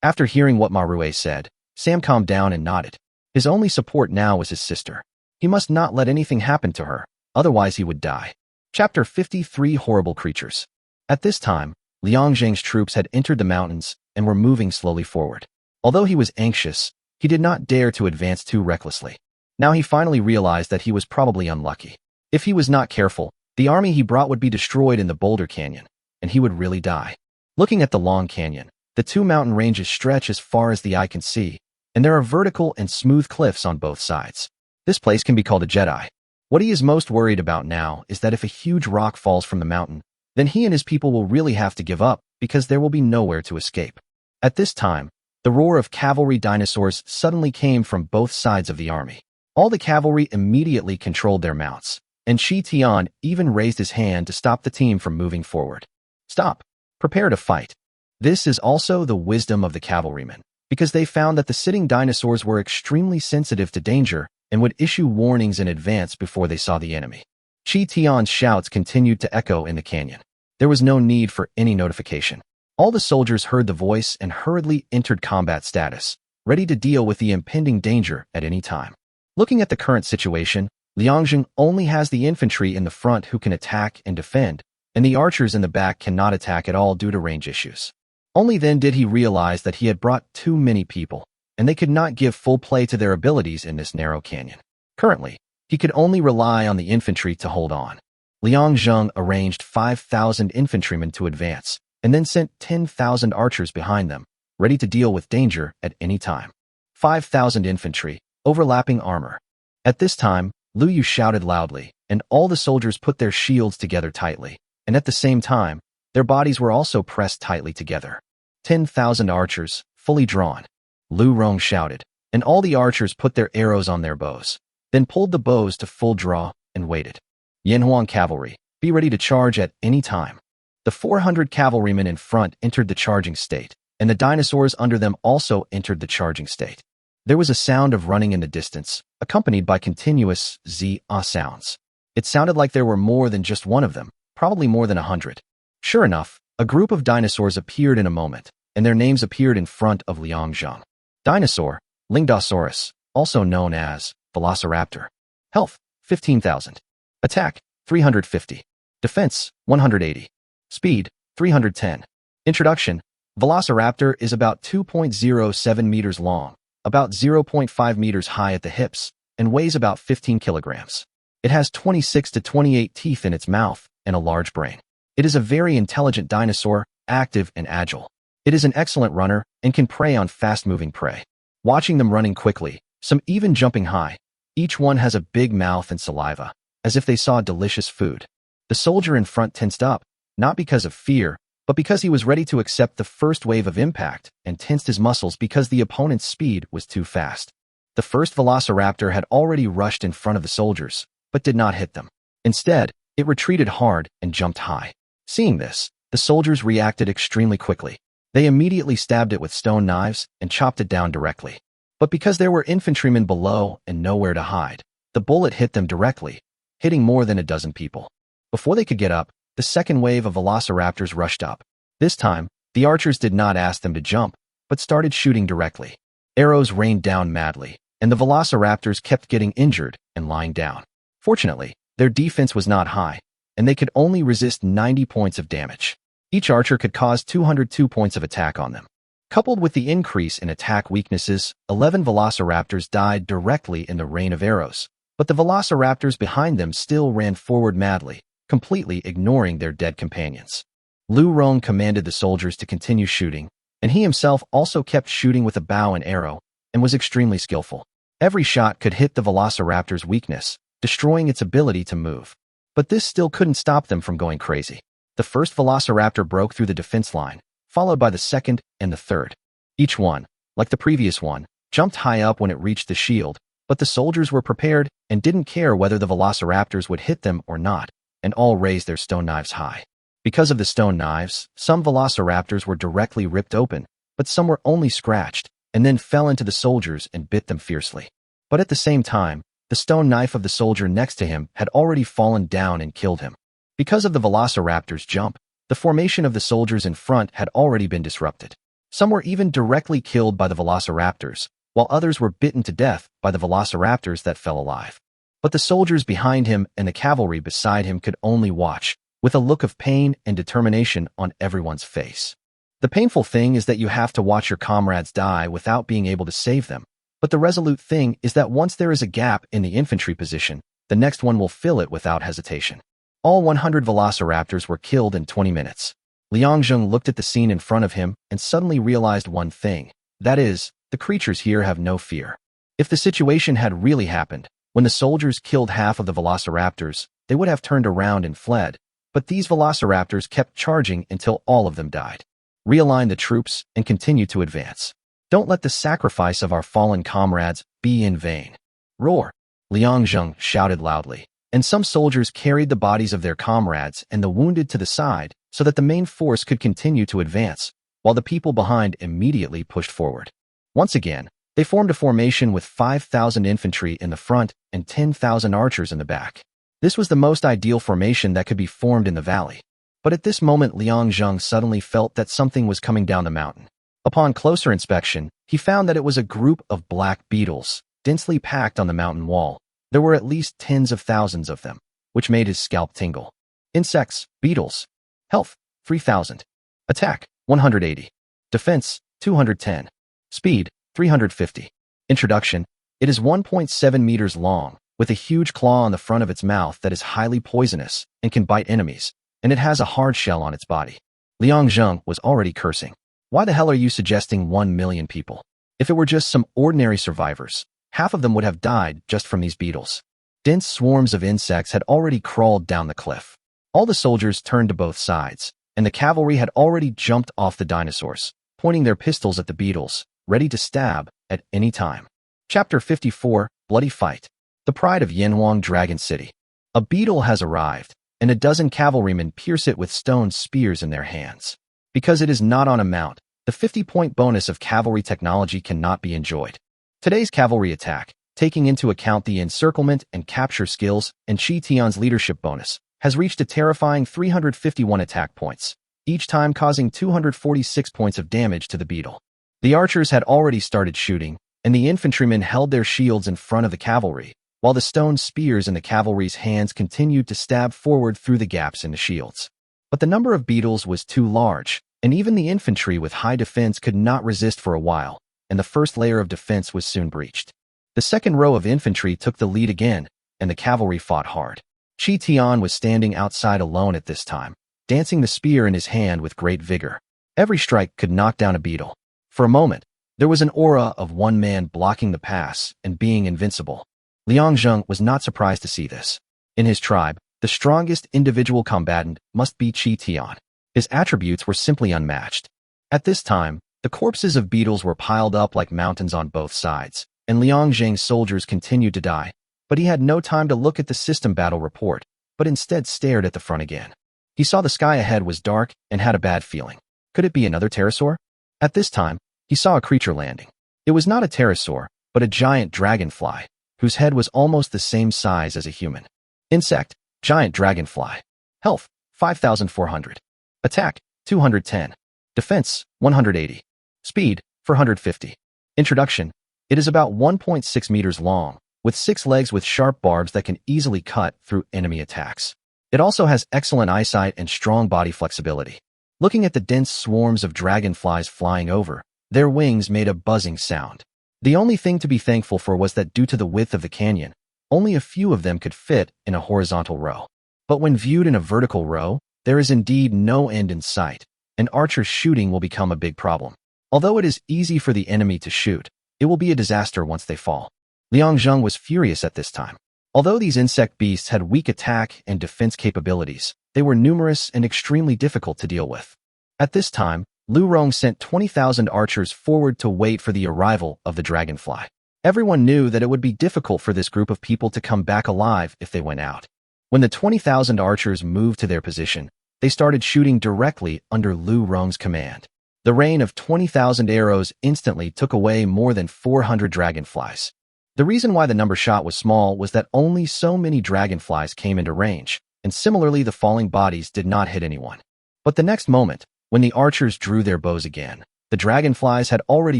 After hearing what Ma Rue said, Sam calmed down and nodded. His only support now was his sister. He must not let anything happen to her, otherwise he would die. Chapter 53 Horrible Creatures. At this time, Liang Zheng's troops had entered the mountains and were moving slowly forward. Although he was anxious, he did not dare to advance too recklessly. Now he finally realized that he was probably unlucky. If he was not careful, the army he brought would be destroyed in the Boulder Canyon, and he would really die. Looking at the long canyon, the two mountain ranges stretch as far as the eye can see, and there are vertical and smooth cliffs on both sides. This place can be called a Jedi. What he is most worried about now is that if a huge rock falls from the mountain, then he and his people will really have to give up because there will be nowhere to escape. At this time, the roar of cavalry dinosaurs suddenly came from both sides of the army. All the cavalry immediately controlled their mounts, and Shi Tian even raised his hand to stop the team from moving forward. Stop. Prepare to fight. This is also the wisdom of the cavalrymen, because they found that the sitting dinosaurs were extremely sensitive to danger and would issue warnings in advance before they saw the enemy. Shi Tian's shouts continued to echo in the canyon. There was no need for any notification. All the soldiers heard the voice and hurriedly entered combat status, ready to deal with the impending danger at any time. Looking at the current situation, Liang Zheng only has the infantry in the front who can attack and defend, and the archers in the back cannot attack at all due to range issues. Only then did he realize that he had brought too many people, and they could not give full play to their abilities in this narrow canyon. Currently, he could only rely on the infantry to hold on. Liang Zheng arranged 5,000 infantrymen to advance, and then sent 10,000 archers behind them, ready to deal with danger at any time. 5,000 infantry, overlapping armor. At this time, Lu Yu shouted loudly, and all the soldiers put their shields together tightly, and at the same time, their bodies were also pressed tightly together. 10,000 archers, fully drawn. Lu Rong shouted, and all the archers put their arrows on their bows, then pulled the bows to full draw and waited. Yanhuang cavalry, be ready to charge at any time. The 400 cavalrymen in front entered the charging state, and the dinosaurs under them also entered the charging state. There was a sound of running in the distance, accompanied by continuous z-ah sounds. It sounded like there were more than just one of them, probably more than 100. Sure enough, a group of dinosaurs appeared in a moment, and their names appeared in front of Liang Zheng. Dinosaur, Lingdosaurus, also known as Velociraptor. Health, 15,000. Attack, 350. Defense, 180. Speed, 310. Introduction, Velociraptor is about 2.07 meters long, about 0.5 meters high at the hips, and weighs about 15 kilograms. It has 26 to 28 teeth in its mouth and a large brain. It is a very intelligent dinosaur, active and agile. It is an excellent runner and can prey on fast-moving prey. Watching them running quickly, some even jumping high, each one has a big mouth and saliva, as if they saw delicious food. The soldier in front tensed up, not because of fear, but because he was ready to accept the first wave of impact and tensed his muscles because the opponent's speed was too fast. The first Velociraptor had already rushed in front of the soldiers, but did not hit them. Instead, it retreated hard and jumped high. Seeing this, the soldiers reacted extremely quickly. They immediately stabbed it with stone knives and chopped it down directly. But because there were infantrymen below and nowhere to hide, the bullet hit them directly, hitting more than a dozen people. Before they could get up, the second wave of velociraptors rushed up. This time, the archers did not ask them to jump, but started shooting directly. Arrows rained down madly, and the velociraptors kept getting injured and lying down. Fortunately, their defense was not high, and they could only resist 90 points of damage. Each archer could cause 202 points of attack on them. Coupled with the increase in attack weaknesses, 11 velociraptors died directly in the rain of arrows, But the velociraptors behind them still ran forward madly, completely ignoring their dead companions. Lu Rong commanded the soldiers to continue shooting, and he himself also kept shooting with a bow and arrow, and was extremely skillful. Every shot could hit the velociraptor's weakness, destroying its ability to move. But this still couldn't stop them from going crazy. The first velociraptor broke through the defense line, followed by the second and the third. Each one, like the previous one, jumped high up when it reached the shield, but the soldiers were prepared and didn't care whether the velociraptors would hit them or not, and all raised their stone knives high. Because of the stone knives, some velociraptors were directly ripped open, but some were only scratched, and then fell into the soldiers and bit them fiercely. But at the same time, the stone knife of the soldier next to him had already fallen down and killed him. Because of the velociraptor's jump, the formation of the soldiers in front had already been disrupted. Some were even directly killed by the velociraptors, while others were bitten to death by the velociraptors that fell alive. But the soldiers behind him and the cavalry beside him could only watch, with a look of pain and determination on everyone's face. The painful thing is that you have to watch your comrades die without being able to save them, but the resolute thing is that once there is a gap in the infantry position, the next one will fill it without hesitation. All 100 velociraptors were killed in 20 minutes. Liang Zheng looked at the scene in front of him and suddenly realized one thing. That is, the creatures here have no fear. If the situation had really happened, when the soldiers killed half of the velociraptors, they would have turned around and fled, but these velociraptors kept charging until all of them died. Realign the troops and continue to advance. Don't let the sacrifice of our fallen comrades be in vain. Roar! Liang Zheng shouted loudly, and some soldiers carried the bodies of their comrades and the wounded to the side so that the main force could continue to advance, while the people behind immediately pushed forward. Once again, they formed a formation with 5,000 infantry in the front and 10,000 archers in the back. This was the most ideal formation that could be formed in the valley. But at this moment Liang Zheng suddenly felt that something was coming down the mountain. Upon closer inspection, he found that it was a group of black beetles, densely packed on the mountain wall. There were at least tens of thousands of them, which made his scalp tingle. Insects, beetles. Health, 3,000. Attack, 180. Defense, 210. Speed, 350. Introduction. It is 1.7 meters long, with a huge claw on the front of its mouth that is highly poisonous and can bite enemies, and it has a hard shell on its body. Liang Zheng was already cursing. Why the hell are you suggesting 1 million people? If it were just some ordinary survivors, half of them would have died just from these beetles. Dense swarms of insects had already crawled down the cliff. All the soldiers turned to both sides, and the cavalry had already jumped off the dinosaurs, pointing their pistols at the beetles, ready to stab at any time. Chapter 54, Bloody Fight. The Pride of Yanhuang Dragon City. A beetle has arrived, and a dozen cavalrymen pierce it with stone spears in their hands. Because it is not on a mount, the 50-point bonus of cavalry technology cannot be enjoyed. Today's cavalry attack, taking into account the encirclement and capture skills and Chi Tian's leadership bonus, has reached a terrifying 351 attack points, each time causing 246 points of damage to the beetle. The archers had already started shooting, and the infantrymen held their shields in front of the cavalry, while the stone spears in the cavalry's hands continued to stab forward through the gaps in the shields. But the number of beetles was too large, and even the infantry with high defense could not resist for a while, and the first layer of defense was soon breached. The second row of infantry took the lead again, and the cavalry fought hard. Chi Tian was standing outside alone at this time, dancing the spear in his hand with great vigor. Every strike could knock down a beetle. For a moment, there was an aura of one man blocking the pass and being invincible. Liang Zheng was not surprised to see this. In his tribe, the strongest individual combatant must be Chi Tian. His attributes were simply unmatched. At this time, the corpses of beetles were piled up like mountains on both sides, and Liang Zheng's soldiers continued to die, but he had no time to look at the system battle report, but instead stared at the front again. He saw the sky ahead was dark and had a bad feeling. Could it be another pterosaur? At this time, he saw a creature landing. It was not a pterosaur, but a giant dragonfly, whose head was almost the same size as a human. Insect, giant dragonfly. Health, 5,400. Attack, 210. Defense, 180. Speed, 450. Introduction. It is about 1.6 meters long, with 6 legs with sharp barbs that can easily cut through enemy attacks. It also has excellent eyesight and strong body flexibility. Looking at the dense swarms of dragonflies flying over, their wings made a buzzing sound. The only thing to be thankful for was that due to the width of the canyon, Only a few of them could fit in a horizontal row. But when viewed in a vertical row, there is indeed no end in sight, and archers shooting will become a big problem. Although it is easy for the enemy to shoot, it will be a disaster once they fall. Liang Zheng was furious at this time. Although these insect beasts had weak attack and defense capabilities, they were numerous and extremely difficult to deal with. At this time, Lu Rong sent 20,000 archers forward to wait for the arrival of the dragonfly. Everyone knew that it would be difficult for this group of people to come back alive if they went out. When the 20,000 archers moved to their position, they started shooting directly under Lu Rong's command. The rain of 20,000 arrows instantly took away more than 400 dragonflies. The reason why the number shot was small was that only so many dragonflies came into range, and similarly the falling bodies did not hit anyone. But the next moment, when the archers drew their bows again, the dragonflies had already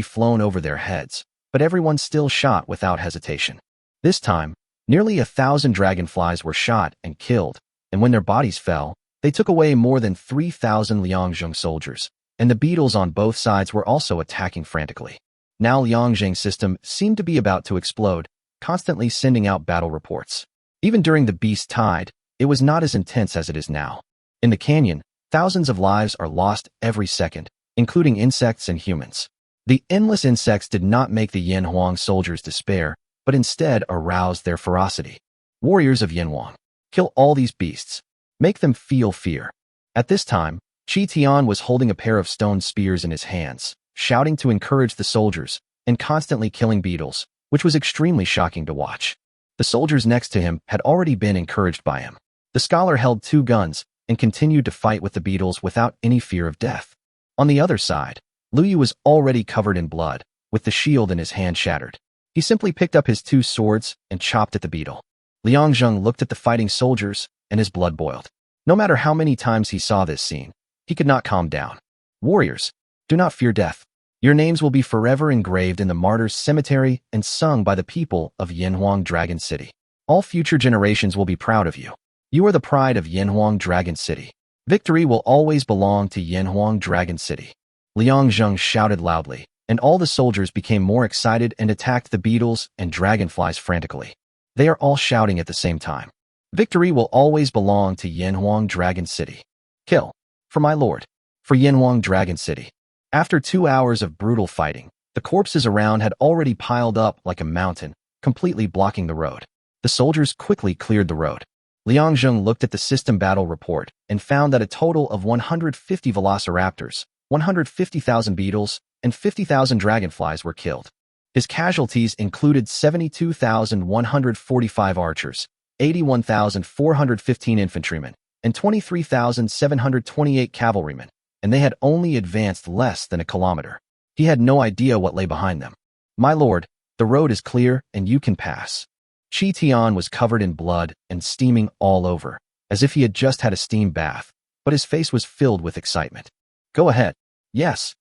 flown over their heads, but everyone still shot without hesitation. This time, nearly 1,000 dragonflies were shot and killed, and when their bodies fell, they took away more than 3,000 Liangzheng soldiers, and the beetles on both sides were also attacking frantically. Now Liangzheng's system seemed to be about to explode, constantly sending out battle reports. Even during the beast tide, it was not as intense as it is now. In the canyon, thousands of lives are lost every second, including insects and humans. The endless insects did not make the Yanhuang soldiers despair, but instead aroused their ferocity. Warriors of Yanhuang, kill all these beasts. Make them feel fear. At this time, Qi Tian was holding a pair of stone spears in his hands, shouting to encourage the soldiers, and constantly killing beetles, which was extremely shocking to watch. The soldiers next to him had already been encouraged by him. The scholar held 2 guns and continued to fight with the beetles without any fear of death. On the other side, Lu Yu was already covered in blood, with the shield in his hand shattered. He simply picked up his 2 swords and chopped at the beetle. Liang Zheng looked at the fighting soldiers, and his blood boiled. No matter how many times he saw this scene, he could not calm down. Warriors, do not fear death. Your names will be forever engraved in the martyrs' cemetery and sung by the people of Yanhuang Dragon City. All future generations will be proud of you. You are the pride of Yanhuang Dragon City. Victory will always belong to Yanhuang Dragon City. Liang Zheng shouted loudly, and all the soldiers became more excited and attacked the beetles and dragonflies frantically. They are all shouting at the same time. Victory will always belong to Yanhuang Dragon City. Kill. For my lord. For Yanhuang Dragon City. After 2 hours of brutal fighting, the corpses around had already piled up like a mountain, completely blocking the road. The soldiers quickly cleared the road. Liang Zheng looked at the system battle report and found that a total of 150 velociraptors, 150,000 beetles, and 50,000 dragonflies were killed. His casualties included 72,145 archers, 81,415 infantrymen, and 23,728 cavalrymen, and they had only advanced less than a kilometer. He had no idea what lay behind them. My lord, the road is clear and you can pass. Qi Tian was covered in blood and steaming all over, as if he had just had a steam bath, but his face was filled with excitement. Go ahead. Yes.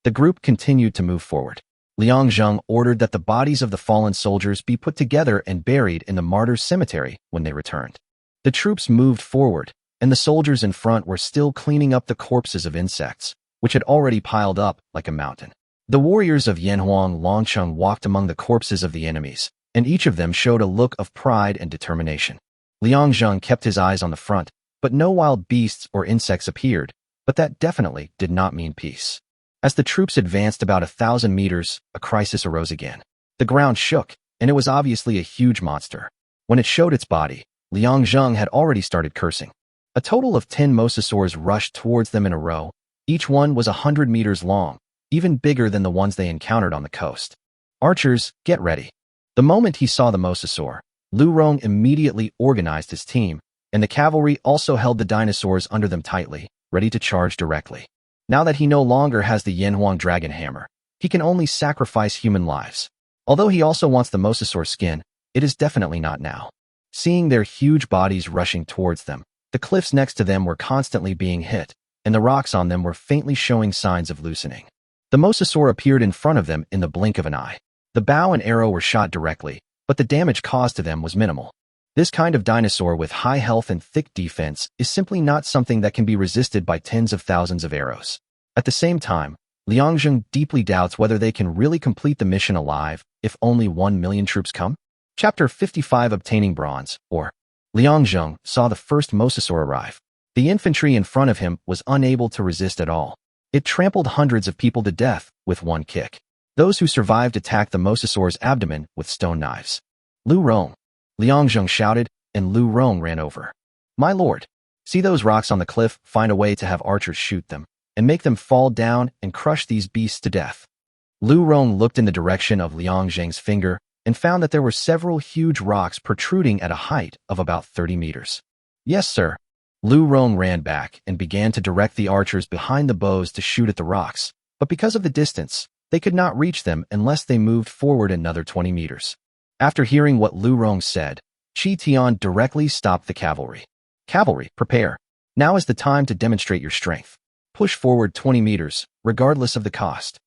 The group continued to move forward. Liang Zheng ordered that the bodies of the fallen soldiers be put together and buried in the martyrs' cemetery when they returned. The troops moved forward, and the soldiers in front were still cleaning up the corpses of insects, which had already piled up like a mountain. The warriors of Yanhuang Longcheng walked among the corpses of the enemies, and each of them showed a look of pride and determination. Liang Zheng kept his eyes on the front, but no wild beasts or insects appeared, but that definitely did not mean peace. As the troops advanced about 1,000 meters, a crisis arose again. The ground shook, and it was obviously a huge monster. When it showed its body, Liang Zheng had already started cursing. A total of 10 mosasaurs rushed towards them in a row. Each one was 100 meters long, even bigger than the ones they encountered on the coast. Archers, get ready. The moment he saw the mosasaur, Lu Rong immediately organized his team, and the cavalry also held the dinosaurs under them tightly, ready to charge directly. Now that he no longer has the Yanhuang dragon hammer, he can only sacrifice human lives. Although he also wants the mosasaur skin, it is definitely not now. Seeing their huge bodies rushing towards them, the cliffs next to them were constantly being hit, and the rocks on them were faintly showing signs of loosening. The mosasaur appeared in front of them in the blink of an eye. The bow and arrow were shot directly, but the damage caused to them was minimal. This kind of dinosaur with high health and thick defense is simply not something that can be resisted by tens of thousands of arrows. At the same time, Liang Zheng deeply doubts whether they can really complete the mission alive if only 1 million troops come. Chapter 55 Obtaining Bronze, or Liangzheng saw the first mosasaur arrive. The infantry in front of him was unable to resist at all. It trampled hundreds of people to death with one kick. Those who survived attacked the mosasaur's abdomen with stone knives. Lu Rong, Liangzheng shouted, and Lu Rong ran over. My lord, see those rocks on the cliff, find a way to have archers shoot them, and make them fall down and crush these beasts to death. Lu Rong looked in the direction of Liangzheng's finger and found that there were several huge rocks protruding at a height of about 30 meters. Yes, sir. Lu Rong ran back and began to direct the archers behind the bows to shoot at the rocks, but because of the distance, they could not reach them unless they moved forward another 20 meters. After hearing what Lu Rong said, Qi Tian directly stopped the cavalry. Cavalry, prepare. Now is the time to demonstrate your strength. Push forward 20 meters, regardless of the cost.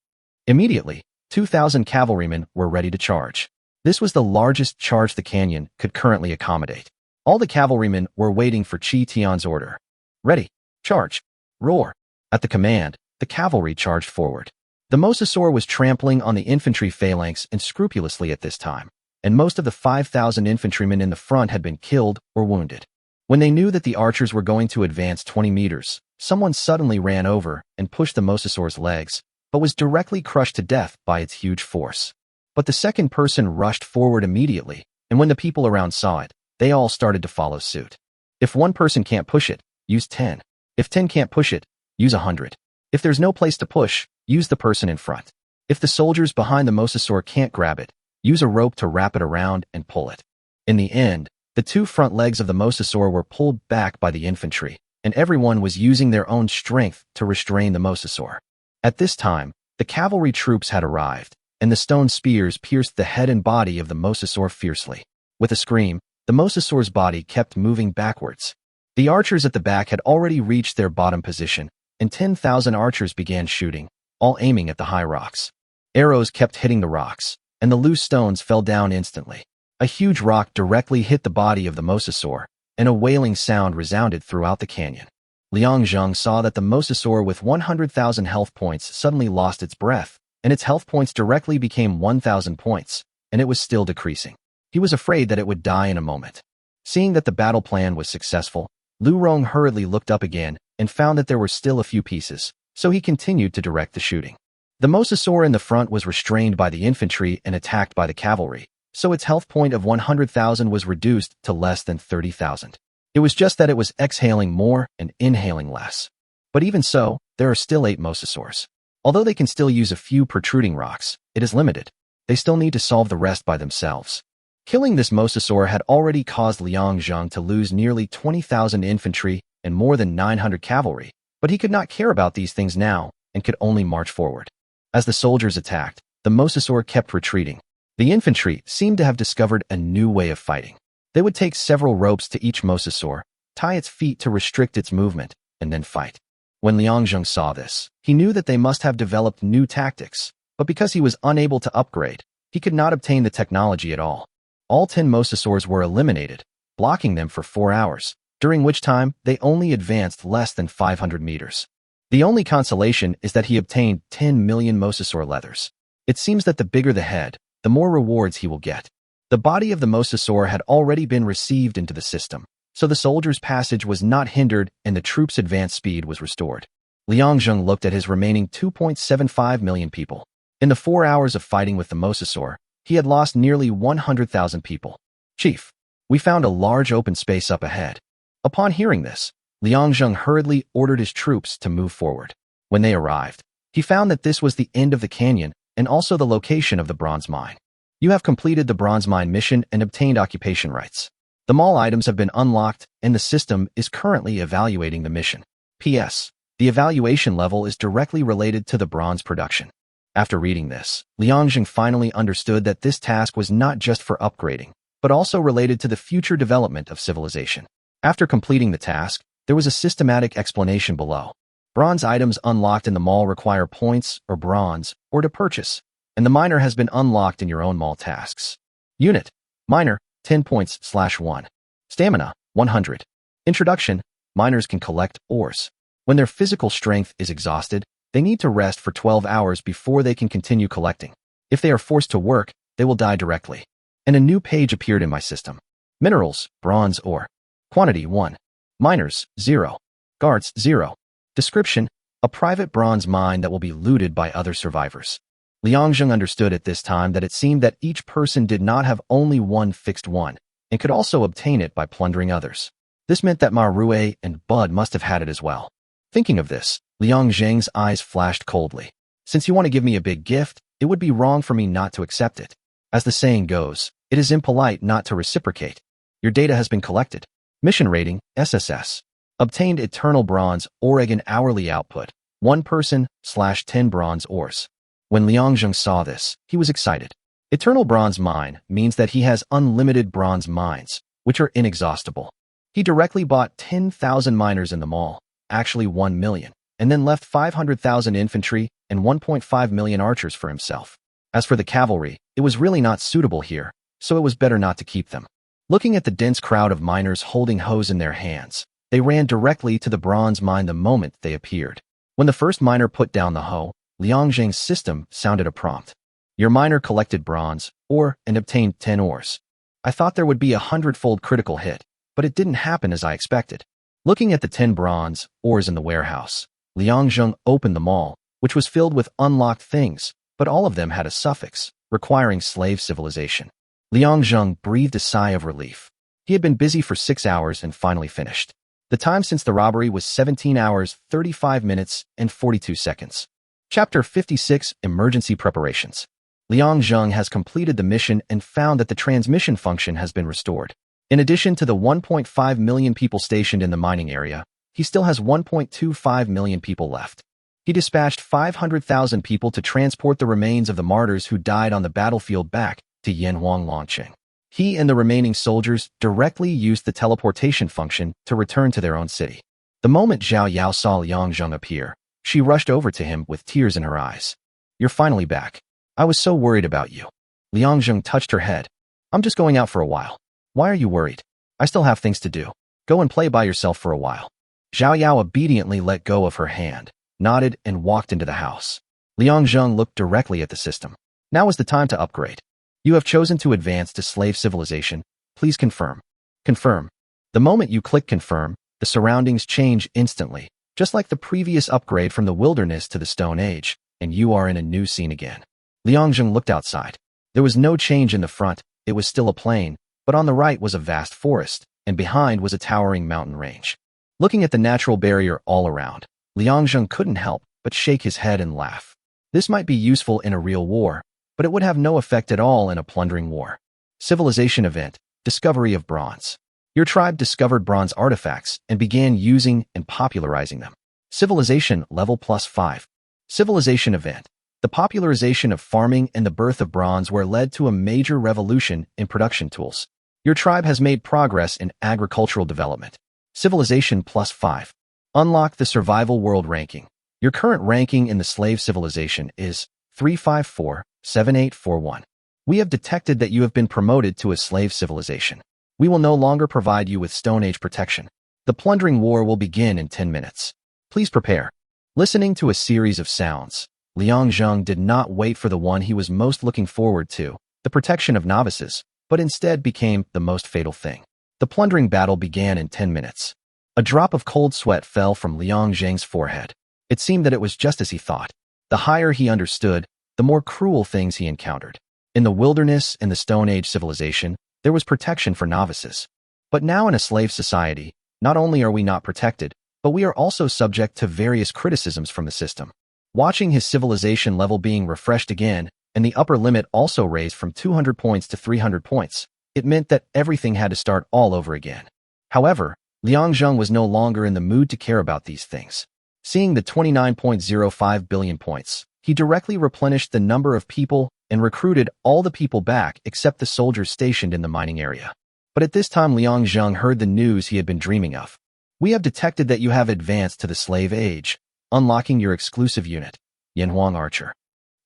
Immediately, 2,000 cavalrymen were ready to charge. This was the largest charge the canyon could currently accommodate. All the cavalrymen were waiting for Qi Tian's order. Ready, charge, roar. At the command, the cavalry charged forward. The mosasaur was trampling on the infantry phalanx unscrupulously at this time, and most of the 5,000 infantrymen in the front had been killed or wounded. When they knew that the archers were going to advance 20 meters, someone suddenly ran over and pushed the mosasaur's legs, but was directly crushed to death by its huge force. But the second person rushed forward immediately, and when the people around saw it, they all started to follow suit. If one person can't push it, use 10. If 10 can't push it, use 100. If there's no place to push, use the person in front. If the soldiers behind the mosasaur can't grab it, use a rope to wrap it around and pull it. In the end, the two front legs of the mosasaur were pulled back by the infantry, and everyone was using their own strength to restrain the mosasaur. At this time, the cavalry troops had arrived, and the stone spears pierced the head and body of the mosasaur fiercely. With a scream, the mosasaur's body kept moving backwards. The archers at the back had already reached their bottom position, and 10,000 archers began shooting, all aiming at the high rocks. Arrows kept hitting the rocks, and the loose stones fell down instantly. A huge rock directly hit the body of the mosasaur, and a wailing sound resounded throughout the canyon. Liangzheng saw that the mosasaur with 100,000 health points suddenly lost its breath, and its health points directly became 1,000 points, and it was still decreasing. He was afraid that it would die in a moment. Seeing that the battle plan was successful, Lu Rong hurriedly looked up again and found that there were still a few pieces, so he continued to direct the shooting. The mosasaur in the front was restrained by the infantry and attacked by the cavalry, so its health point of 100,000 was reduced to less than 30,000. It was just that it was exhaling more and inhaling less. But even so, there are still 8 mosasaurs. Although they can still use a few protruding rocks, it is limited. They still need to solve the rest by themselves. Killing this mosasaur had already caused Liangzheng to lose nearly 20,000 infantry and more than 900 cavalry, but he could not care about these things now and could only march forward. As the soldiers attacked, the mosasaur kept retreating. The infantry seemed to have discovered a new way of fighting. They would take several ropes to each mosasaur, tie its feet to restrict its movement, and then fight. When Liangzheng saw this, he knew that they must have developed new tactics, but because he was unable to upgrade, he could not obtain the technology at all. All 10 mosasaurs were eliminated, blocking them for 4 hours, during which time they only advanced less than 500 meters. The only consolation is that he obtained 10 million mosasaur leathers. It seems that the bigger the head, the more rewards he will get. The body of the mosasaur had already been received into the system, so the soldiers' passage was not hindered and the troops' advance speed was restored. Liangzheng looked at his remaining 2.75 million people. In the 4 hours of fighting with the mosasaur, he had lost nearly 100,000 people. Chief, we found a large open space up ahead. Upon hearing this, Liangzheng hurriedly ordered his troops to move forward. When they arrived, he found that this was the end of the canyon and also the location of the bronze mine. You have completed the bronze mine mission and obtained occupation rights. The mall items have been unlocked and the system is currently evaluating the mission. P.S. The evaluation level is directly related to the bronze production. After reading this, Liangzheng finally understood that this task was not just for upgrading, but also related to the future development of civilization. After completing the task, there was a systematic explanation below. Bronze items unlocked in the mall require points or bronze or to purchase, and the miner has been unlocked in your own mall tasks. Unit, miner, 10 points/1. Stamina, 100. Introduction, miners can collect ores. When their physical strength is exhausted, they need to rest for 12 hours before they can continue collecting. If they are forced to work, they will die directly. and a new page appeared in my system. Minerals, bronze ore. Quantity 1. Miners, 0. Guards, 0. Description: a private bronze mine that will be looted by other survivors. Liangzheng understood at this time that it seemed that each person did not have only one fixed one, and could also obtain it by plundering others. This meant that Ma Rue and Bud must have had it as well. Thinking of this, Liang Zheng's eyes flashed coldly. Since you want to give me a big gift, it would be wrong for me not to accept it. As the saying goes, it is impolite not to reciprocate. Your data has been collected. Mission rating, SSS. Obtained eternal bronze Oregon hourly output, 1 person/10 bronze ores. When Liang Zheng saw this, he was excited. Eternal bronze mine means that he has unlimited bronze mines, which are inexhaustible. He directly bought 10,000 miners in the mall, actually 1 million, and then left 500,000 infantry and 1.5 million archers for himself. As for the cavalry, it was really not suitable here, so it was better not to keep them. Looking at the dense crowd of miners holding hoes in their hands, they ran directly to the bronze mine the moment they appeared. When the first miner put down the hoe, Liang Zheng's system sounded a prompt. Your miner collected bronze ore and obtained 10 ores. I thought there would be a 100-fold critical hit, but it didn't happen as I expected. Looking at the 10 bronze ores in the warehouse, Liang Zheng opened them all, which was filled with unlocked things, but all of them had a suffix, requiring slave civilization. Liang Zheng breathed a sigh of relief. He had been busy for 6 hours and finally finished. The time since the robbery was 17 hours, 35 minutes, and 42 seconds. Chapter 56, Emergency Preparations. Liang Zheng has completed the mission and found that the transmission function has been restored. In addition to the 1.5 million people stationed in the mining area, he still has 1.25 million people left. He dispatched 500,000 people to transport the remains of the martyrs who died on the battlefield back to Yanhuang Longqing. He and the remaining soldiers directly used the teleportation function to return to their own city. The moment Zhao Yao saw Liang Zheng appear, she rushed over to him with tears in her eyes. You're finally back. I was so worried about you. Liang Zheng touched her head. I'm just going out for a while. Why are you worried? I still have things to do. Go and play by yourself for a while. Zhao Yao obediently let go of her hand, nodded, and walked into the house. Liang Zheng looked directly at the system. Now is the time to upgrade. You have chosen to advance to slave civilization. Please confirm. Confirm. The moment you click confirm, the surroundings change instantly, just like the previous upgrade from the wilderness to the Stone Age, and you are in a new scene again. Liang Zheng looked outside. There was no change in the front, it was still a plain, but on the right was a vast forest, and behind was a towering mountain range. Looking at the natural barrier all around, Liang Zheng couldn't help but shake his head and laugh. This might be useful in a real war, but it would have no effect at all in a plundering war. Civilization event, discovery of bronze. Your tribe discovered bronze artifacts and began using and popularizing them. Civilization level +5. Civilization event. The popularization of farming and the birth of bronze were led to a major revolution in production tools. Your tribe has made progress in agricultural development. Civilization +5. Unlock the survival world ranking. Your current ranking in the slave civilization is 3547841. We have detected that you have been promoted to a slave civilization. We will no longer provide you with Stone Age protection. The plundering war will begin in 10 minutes. Please prepare. Listening to a series of sounds, Liang Zheng did not wait for the one he was most looking forward to, the protection of novices, but instead became the most fatal thing. The plundering battle began in 10 minutes. A drop of cold sweat fell from Liang Zheng's forehead. It seemed that it was just as he thought. The higher he understood, the more cruel things he encountered. In the wilderness and the Stone Age civilization, there was protection for novices. But now in a slave society, not only are we not protected, but we are also subject to various criticisms from the system. Watching his civilization level being refreshed again, and the upper limit also raised from 200 points to 300 points, it meant that everything had to start all over again. However, Liang Zheng was no longer in the mood to care about these things. Seeing the 29.05 billion points, he directly replenished the number of people and recruited all the people back except the soldiers stationed in the mining area. But at this time Liang Zheng heard the news he had been dreaming of. We have detected that you have advanced to the slave age, unlocking your exclusive unit, Yanhuang Archer.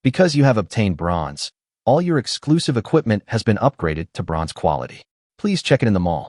Because you have obtained bronze, all your exclusive equipment has been upgraded to bronze quality. Please check it in the mall.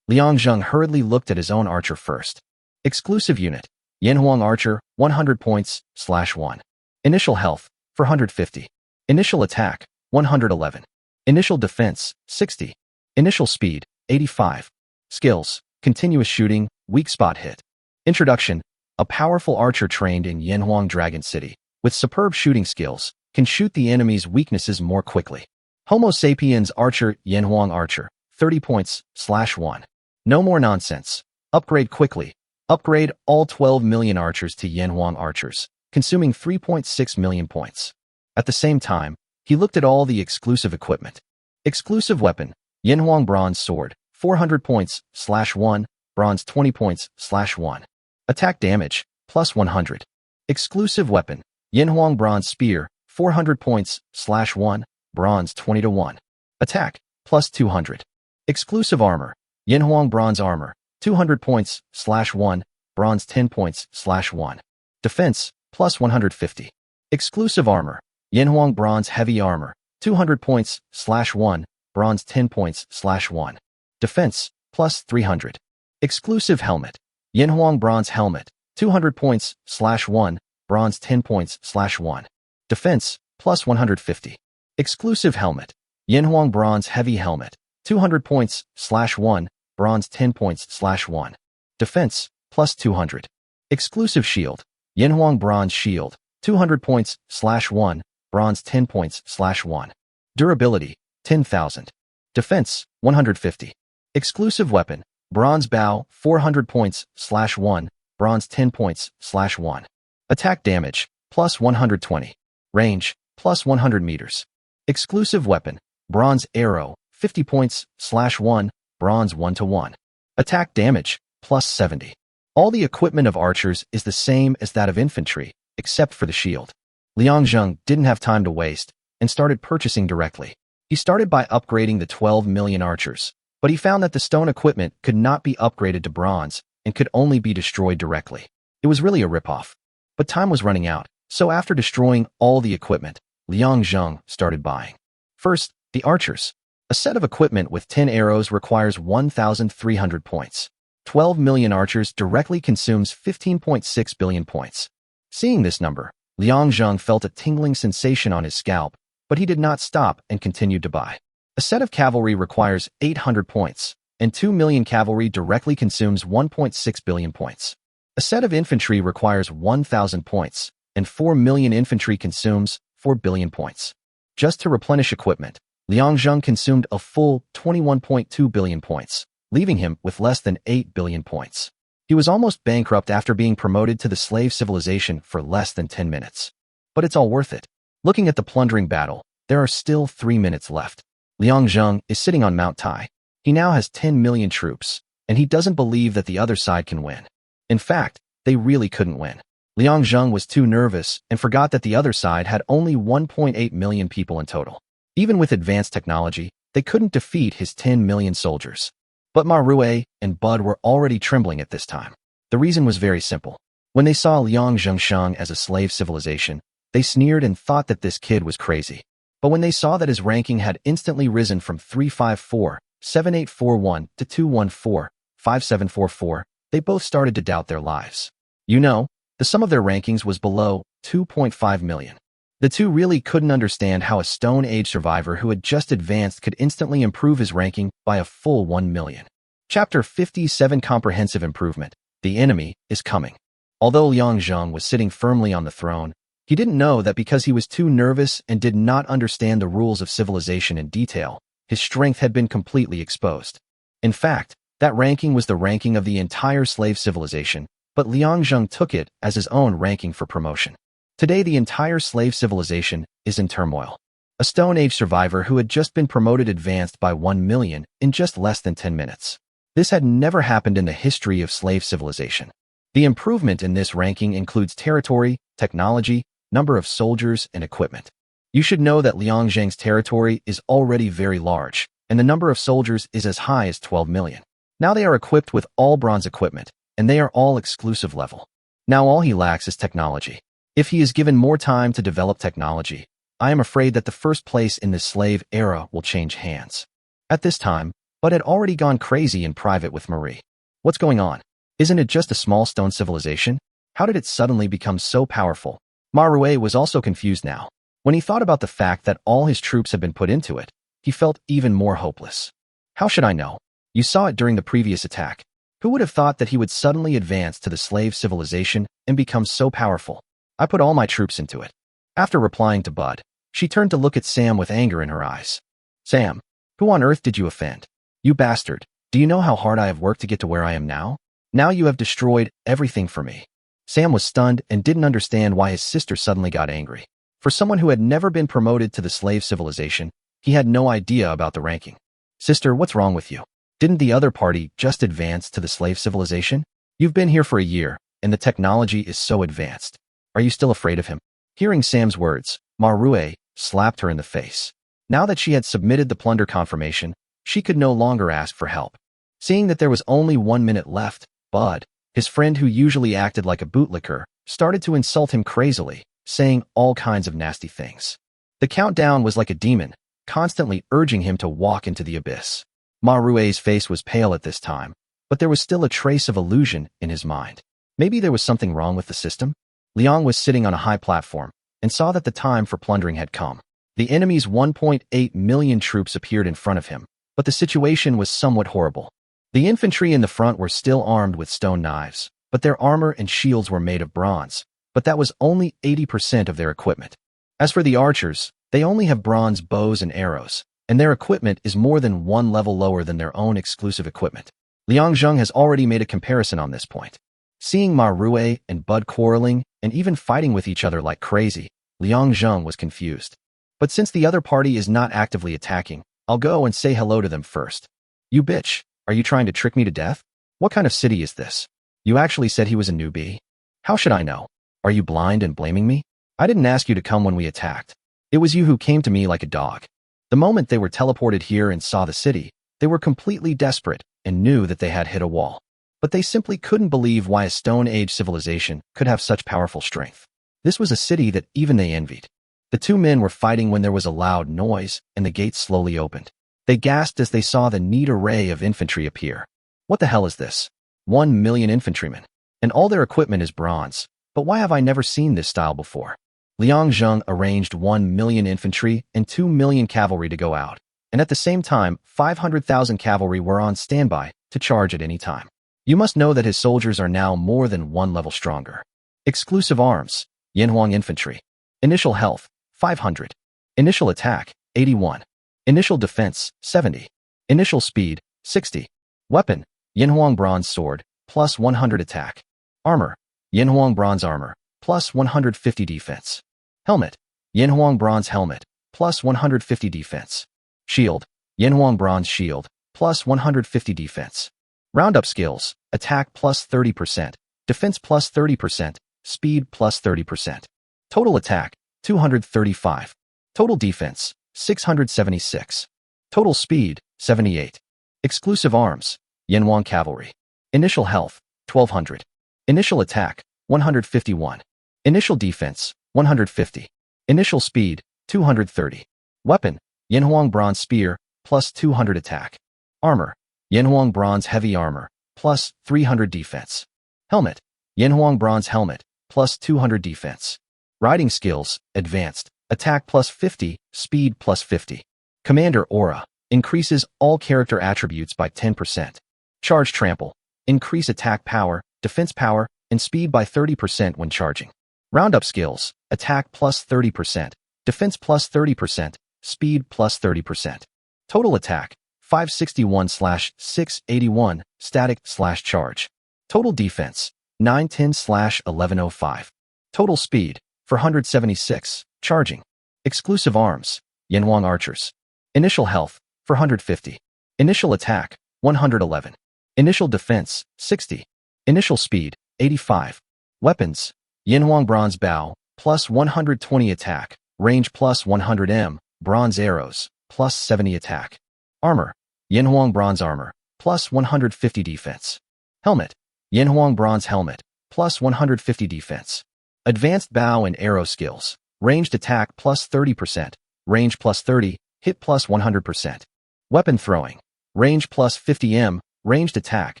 Liang Zheng hurriedly looked at his own archer first. Exclusive unit, Yanhuang Archer, 100 points, /1. Initial health, 450. Initial attack, 111. Initial defense, 60. Initial speed, 85. Skills, continuous shooting, weak spot hit. Introduction, a powerful archer trained in Yanhuang Dragon City, with superb shooting skills, can shoot the enemy's weaknesses more quickly. Homo sapiens archer, Yanhuang archer, 30 points, /1. No more nonsense. Upgrade quickly. Upgrade all 12 million archers to Yanhuang archers, consuming 3.6 million points. At the same time, he looked at all the exclusive equipment. Exclusive weapon, Yanhuang bronze sword, 400 points, /1, bronze 20 points, /1. Attack damage, +100. Exclusive weapon, Yanhuang bronze spear, 400 points, /1, bronze 20-1. Attack, +200. Exclusive armor, Yanhuang bronze armor, 200 points, /1, bronze 10 points, /1. Defense, +150. Exclusive armor, Yanhuang bronze heavy armor, 200 points, /1, bronze 10 points, /1. Defense, +300. Exclusive helmet, Yanhuang bronze helmet, 200 points, /1, bronze 10 points, /1. Defense, +150. Exclusive helmet, Yanhuang bronze heavy helmet, 200 points, /1, bronze 10 points, /1. Defense, +200. Exclusive shield, Yanhuang bronze shield, 200 points, /1, bronze 10 points, /1. Durability, 10,000. Defense, 150. Exclusive weapon, bronze bow, 400 points, /1, bronze 10 points, /1. Attack damage, +120. Range, +100 meters. Exclusive weapon, bronze arrow, 50 points, /1, bronze 1-1. Attack damage, +70. All the equipment of archers is the same as that of infantry, except for the shield. Liang Zheng didn't have time to waste and started purchasing directly. He started by upgrading the 12 million archers, but he found that the stone equipment could not be upgraded to bronze and could only be destroyed directly. It was really a ripoff. But time was running out, so after destroying all the equipment, Liang Zheng started buying. First, the archers. A set of equipment with 10 arrows requires 1,300 points. 12 million archers directly consumes 15.6 billion points. Seeing this number, Liang Zheng felt a tingling sensation on his scalp, but he did not stop and continued to buy. A set of cavalry requires 800 points, and 2 million cavalry directly consumes 1.6 billion points. A set of infantry requires 1,000 points, and 4 million infantry consumes 4 billion points. Just to replenish equipment, Liang Zheng consumed a full 21.2 billion points, leaving him with less than 8 billion points. He was almost bankrupt after being promoted to the slave civilization for less than 10 minutes. But it's all worth it. Looking at the plundering battle, there are still 3 minutes left. Liang Zheng is sitting on Mount Tai. He now has 10 million troops, and he doesn't believe that the other side can win. In fact, they really couldn't win. Liang Zheng was too nervous and forgot that the other side had only 1.8 million people in total. Even with advanced technology, they couldn't defeat his 10 million soldiers. But Ma Rui and Bud were already trembling at this time. The reason was very simple. When they saw Liang Zhengsheng as a slave civilization, they sneered and thought that this kid was crazy. But when they saw that his ranking had instantly risen from 354-7841 to 214-5744, they both started to doubt their lives. You know, the sum of their rankings was below 2.5 million. The two really couldn't understand how a Stone Age survivor who had just advanced could instantly improve his ranking by a full 1 million. Chapter 57 Comprehensive Improvement. The enemy is coming. Although Liang Zheng was sitting firmly on the throne, he didn't know that because he was too nervous and did not understand the rules of civilization in detail, his strength had been completely exposed. In fact, that ranking was the ranking of the entire slave civilization, but Liang Zheng took it as his own ranking for promotion. Today the entire slave civilization is in turmoil. A Stone Age survivor who had just been promoted advanced by 1 million in just less than 10 minutes. This had never happened in the history of slave civilization. The improvement in this ranking includes territory, technology, number of soldiers, and equipment. You should know that Liang Zheng's territory is already very large, and the number of soldiers is as high as 12 million. Now they are equipped with all bronze equipment, and they are all exclusive level. Now all he lacks is technology. If he is given more time to develop technology, I am afraid that the first place in this slave era will change hands. At this time, Bud had already gone crazy in private with Marie. What's going on? Isn't it just a small stone civilization? How did it suddenly become so powerful? Ma Rui was also confused now. When he thought about the fact that all his troops had been put into it, he felt even more hopeless. How should I know? You saw it during the previous attack. Who would have thought that he would suddenly advance to the slave civilization and become so powerful? I put all my troops into it. After replying to Bud, she turned to look at Sam with anger in her eyes. Sam, who on earth did you offend? You bastard, do you know how hard I have worked to get to where I am now? Now you have destroyed everything for me. Sam was stunned and didn't understand why his sister suddenly got angry. For someone who had never been promoted to the slave civilization, he had no idea about the ranking. Sister, what's wrong with you? Didn't the other party just advance to the slave civilization? You've been here for a year, and the technology is so advanced. Are you still afraid of him? Hearing Sam's words, Marue slapped her in the face. Now that she had submitted the plunder confirmation, she could no longer ask for help. Seeing that there was only 1 minute left, Bud, his friend who usually acted like a bootlicker, started to insult him crazily, saying all kinds of nasty things. The countdown was like a demon, constantly urging him to walk into the abyss. Marue's face was pale at this time, but there was still a trace of illusion in his mind. Maybe there was something wrong with the system? Liang was sitting on a high platform and saw that the time for plundering had come. The enemy's 1.8 million troops appeared in front of him, but the situation was somewhat horrible. The infantry in the front were still armed with stone knives, but their armor and shields were made of bronze, but that was only 80% of their equipment. As for the archers, they only have bronze bows and arrows, and their equipment is more than 1 level lower than their own exclusive equipment. Liang Zheng has already made a comparison on this point. Seeing Marue and Bud quarreling and even fighting with each other like crazy, Liang Zheng was confused. But since the other party is not actively attacking, I'll go and say hello to them first. You bitch, are you trying to trick me to death? What kind of city is this? You actually said he was a newbie? How should I know? Are you blind and blaming me? I didn't ask you to come when we attacked. It was you who came to me like a dog. The moment they were teleported here and saw the city, they were completely desperate and knew that they had hit a wall. But they simply couldn't believe why a Stone Age civilization could have such powerful strength. This was a city that even they envied. The two men were fighting when there was a loud noise and the gates slowly opened. They gasped as they saw the neat array of infantry appear. What the hell is this? 1 million infantrymen. And all their equipment is bronze. But why have I never seen this style before? Liang Zheng arranged 1 million infantry and 2 million cavalry to go out. And at the same time, 500,000 cavalry were on standby to charge at any time. You must know that his soldiers are now more than 1 level stronger. Exclusive arms, Yanhuang infantry. Initial health, 500. Initial attack, 81. Initial defense, 70. Initial speed, 60. Weapon, Yanhuang bronze sword, plus 100 attack. Armor, Yanhuang bronze armor, plus 150 defense. Helmet, Yanhuang bronze helmet, plus 150 defense. Shield, Yanhuang bronze shield, plus 150 defense. Roundup skills, attack plus 30%, defense plus 30%, speed plus 30%. Total attack, 235. Total defense, 676. Total speed, 78. Exclusive arms, Yanhuang cavalry. Initial health, 1200. Initial attack, 151. Initial defense, 150. Initial speed, 230. Weapon, Yanhuang bronze spear, plus 200 attack. Armor, Yanhuang bronze heavy armor, plus 300 defense. Helmet, Yanhuang bronze helmet, plus 200 defense. Riding skills, advanced, attack plus 50, speed plus 50. Commander aura, increases all character attributes by 10%. Charge trample, increase attack power, defense power, and speed by 30% when charging. Roundup skills, attack plus 30%, defense plus 30%, speed plus 30%. Total attack, 561/681, static/charge. Total defense, 910/1105. Total speed, 476, charging. Exclusive arms, Yanhuang archers. Initial health, 450. Initial attack, 111. Initial defense, 60. Initial speed, 85. Weapons, Yanhuang bronze bow, plus 120 attack, range plus 100 m, bronze arrows, plus 70 attack. Armor, Yanhuang bronze armor, plus 150 defense. Helmet, Yanhuang bronze helmet, plus 150 defense. Advanced bow and arrow skills, ranged attack plus 30%, range plus 30, hit plus 100%. Weapon throwing, range plus 50 m, ranged attack,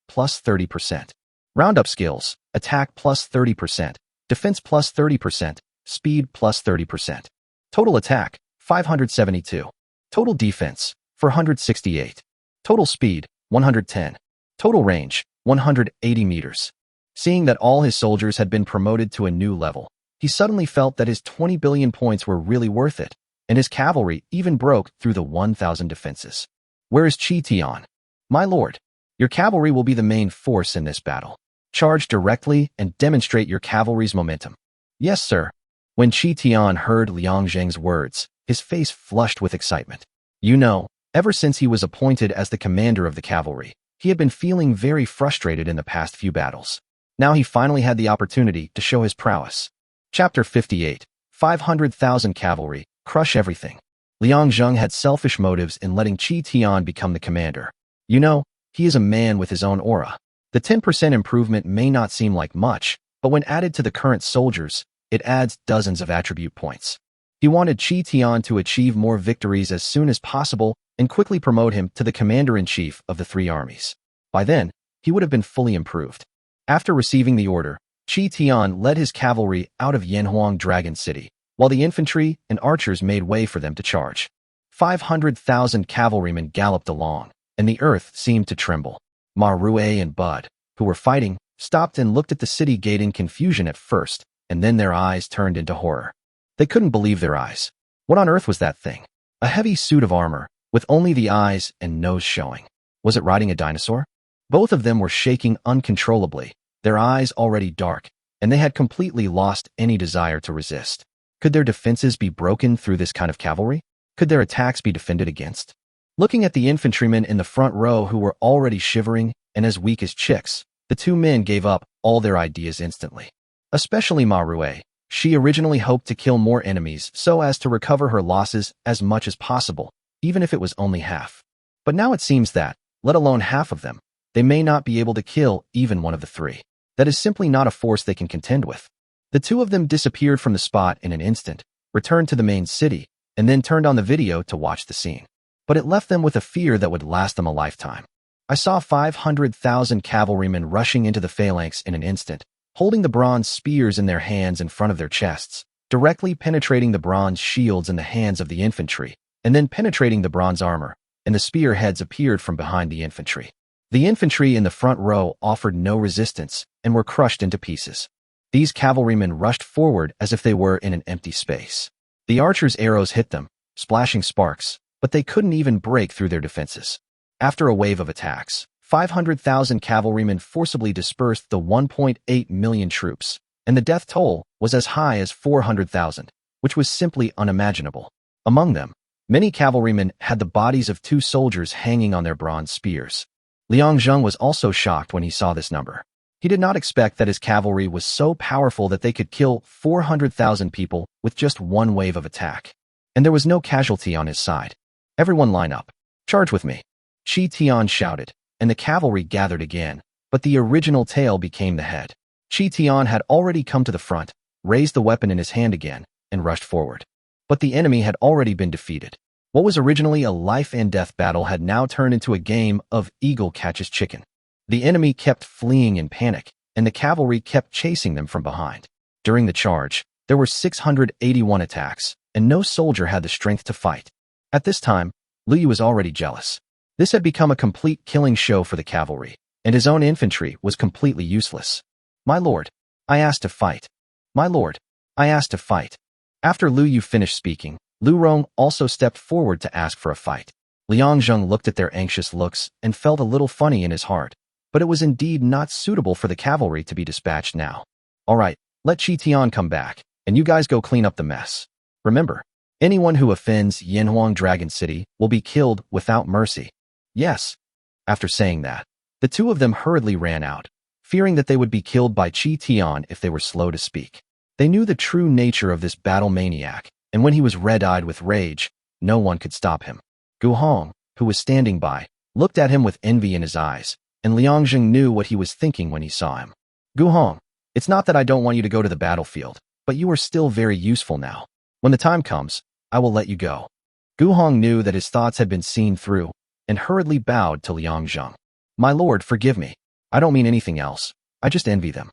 plus 30%. Roundup skills, attack plus 30%, defense plus 30%, speed plus 30%. Total attack, 572. Total defense, 468. Total speed, 110. Total range, 180 meters. Seeing that all his soldiers had been promoted to a new level, he suddenly felt that his 20 billion points were really worth it, and his cavalry even broke through the 1,000 defenses. Where is Chi Tian? My lord, your cavalry will be the main force in this battle. Charge directly and demonstrate your cavalry's momentum. Yes, sir. When Chi Tian heard Liang Zheng's words, his face flushed with excitement. You know, ever since he was appointed as the commander of the cavalry, he had been feeling very frustrated in the past few battles. Now he finally had the opportunity to show his prowess. Chapter 58, 500,000 Cavalry, Crush Everything. Liang Zheng had selfish motives in letting Chi Tian become the commander. You know, he is a man with his own aura. The 10% improvement may not seem like much, but when added to the current soldiers, it adds dozens of attribute points. He wanted Chi Tian to achieve more victories as soon as possible and quickly promote him to the commander-in-chief of the 3 armies. By then, he would have been fully improved. After receiving the order, Chi Tian led his cavalry out of Yanhuang Dragon City, while the infantry and archers made way for them to charge. 500,000 cavalrymen galloped along, and the earth seemed to tremble. Ma Rue and Bud, who were fighting, stopped and looked at the city gate in confusion at first, and then their eyes turned into horror. They couldn't believe their eyes. What on earth was that thing? A heavy suit of armor, with only the eyes and nose showing. Was it riding a dinosaur? Both of them were shaking uncontrollably, their eyes already dark, and they had completely lost any desire to resist. Could their defenses be broken through this kind of cavalry? Could their attacks be defended against? Looking at the infantrymen in the front row who were already shivering and as weak as chicks, the 2 men gave up all their ideas instantly. Especially Ma Rue. She originally hoped to kill more enemies so as to recover her losses as much as possible, even if it was only half. But now it seems that, let alone half of them, they may not be able to kill even one of the 3. That is simply not a force they can contend with. The 2 of them disappeared from the spot in an instant, returned to the main city, and then turned on the video to watch the scene. But it left them with a fear that would last them a lifetime. I saw 500,000 cavalrymen rushing into the phalanx in an instant, holding the bronze spears in their hands in front of their chests, directly penetrating the bronze shields in the hands of the infantry, and then penetrating the bronze armor, and the spear heads appeared from behind the infantry. The infantry in the front row offered no resistance and were crushed into pieces. These cavalrymen rushed forward as if they were in an empty space. The archers' arrows hit them, splashing sparks, but they couldn't even break through their defenses. After a wave of attacks, 500,000 cavalrymen forcibly dispersed the 1.8 million troops, and the death toll was as high as 400,000, which was simply unimaginable. Among them, many cavalrymen had the bodies of 2 soldiers hanging on their bronze spears. Liang Zheng was also shocked when he saw this number. He did not expect that his cavalry was so powerful that they could kill 400,000 people with just one wave of attack. And there was no casualty on his side. Everyone line up. Charge with me. Chi Tian shouted, and the cavalry gathered again, but the original tail became the head. Chi Tian had already come to the front, raised the weapon in his hand again, and rushed forward. But the enemy had already been defeated. What was originally a life-and-death battle had now turned into a game of eagle catches chicken. The enemy kept fleeing in panic, and the cavalry kept chasing them from behind. During the charge, there were 681 attacks, and no soldier had the strength to fight. At this time, Liu was already jealous. This had become a complete killing show for the cavalry, and his own infantry was completely useless. My lord, I asked to fight. My lord, I asked to fight. After Liu Yu finished speaking, Lu Rong also stepped forward to ask for a fight. Liang Zheng looked at their anxious looks and felt a little funny in his heart, but it was indeed not suitable for the cavalry to be dispatched now. All right, let Chi Tian come back, and you guys go clean up the mess. Remember, anyone who offends Yanhuang Dragon City will be killed without mercy. Yes. After saying that, the 2 of them hurriedly ran out, fearing that they would be killed by Chi Tian if they were slow to speak. They knew the true nature of this battle maniac, and when he was red-eyed with rage, no one could stop him. Gu Hong, who was standing by, looked at him with envy in his eyes, and Liang Zheng knew what he was thinking when he saw him. Gu Hong, it's not that I don't want you to go to the battlefield, but you are still very useful now. When the time comes, I will let you go. Gu Hong knew that his thoughts had been seen through, and hurriedly bowed to Liang Zheng. My lord, forgive me. I don't mean anything else. I just envy them.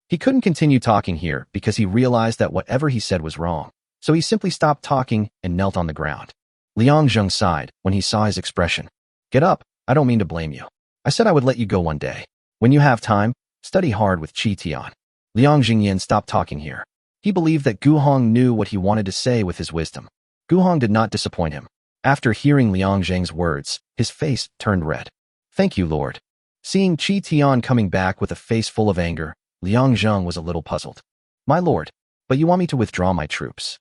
He couldn't continue talking here because he realized that whatever he said was wrong, so he simply stopped talking and knelt on the ground. Liang Zheng sighed when he saw his expression. Get up, I don't mean to blame you. I said I would let you go one day. When you have time, study hard with Qi Tian. Liang Jingyan stopped talking here. He believed that Gu Hong knew what he wanted to say with his wisdom. Gu Hong did not disappoint him. After hearing Liang Zheng's words, his face turned red. Thank you, Lord. Seeing Qi Tian coming back with a face full of anger, Liang Zheng was a little puzzled. My lord, but you want me to withdraw my troops?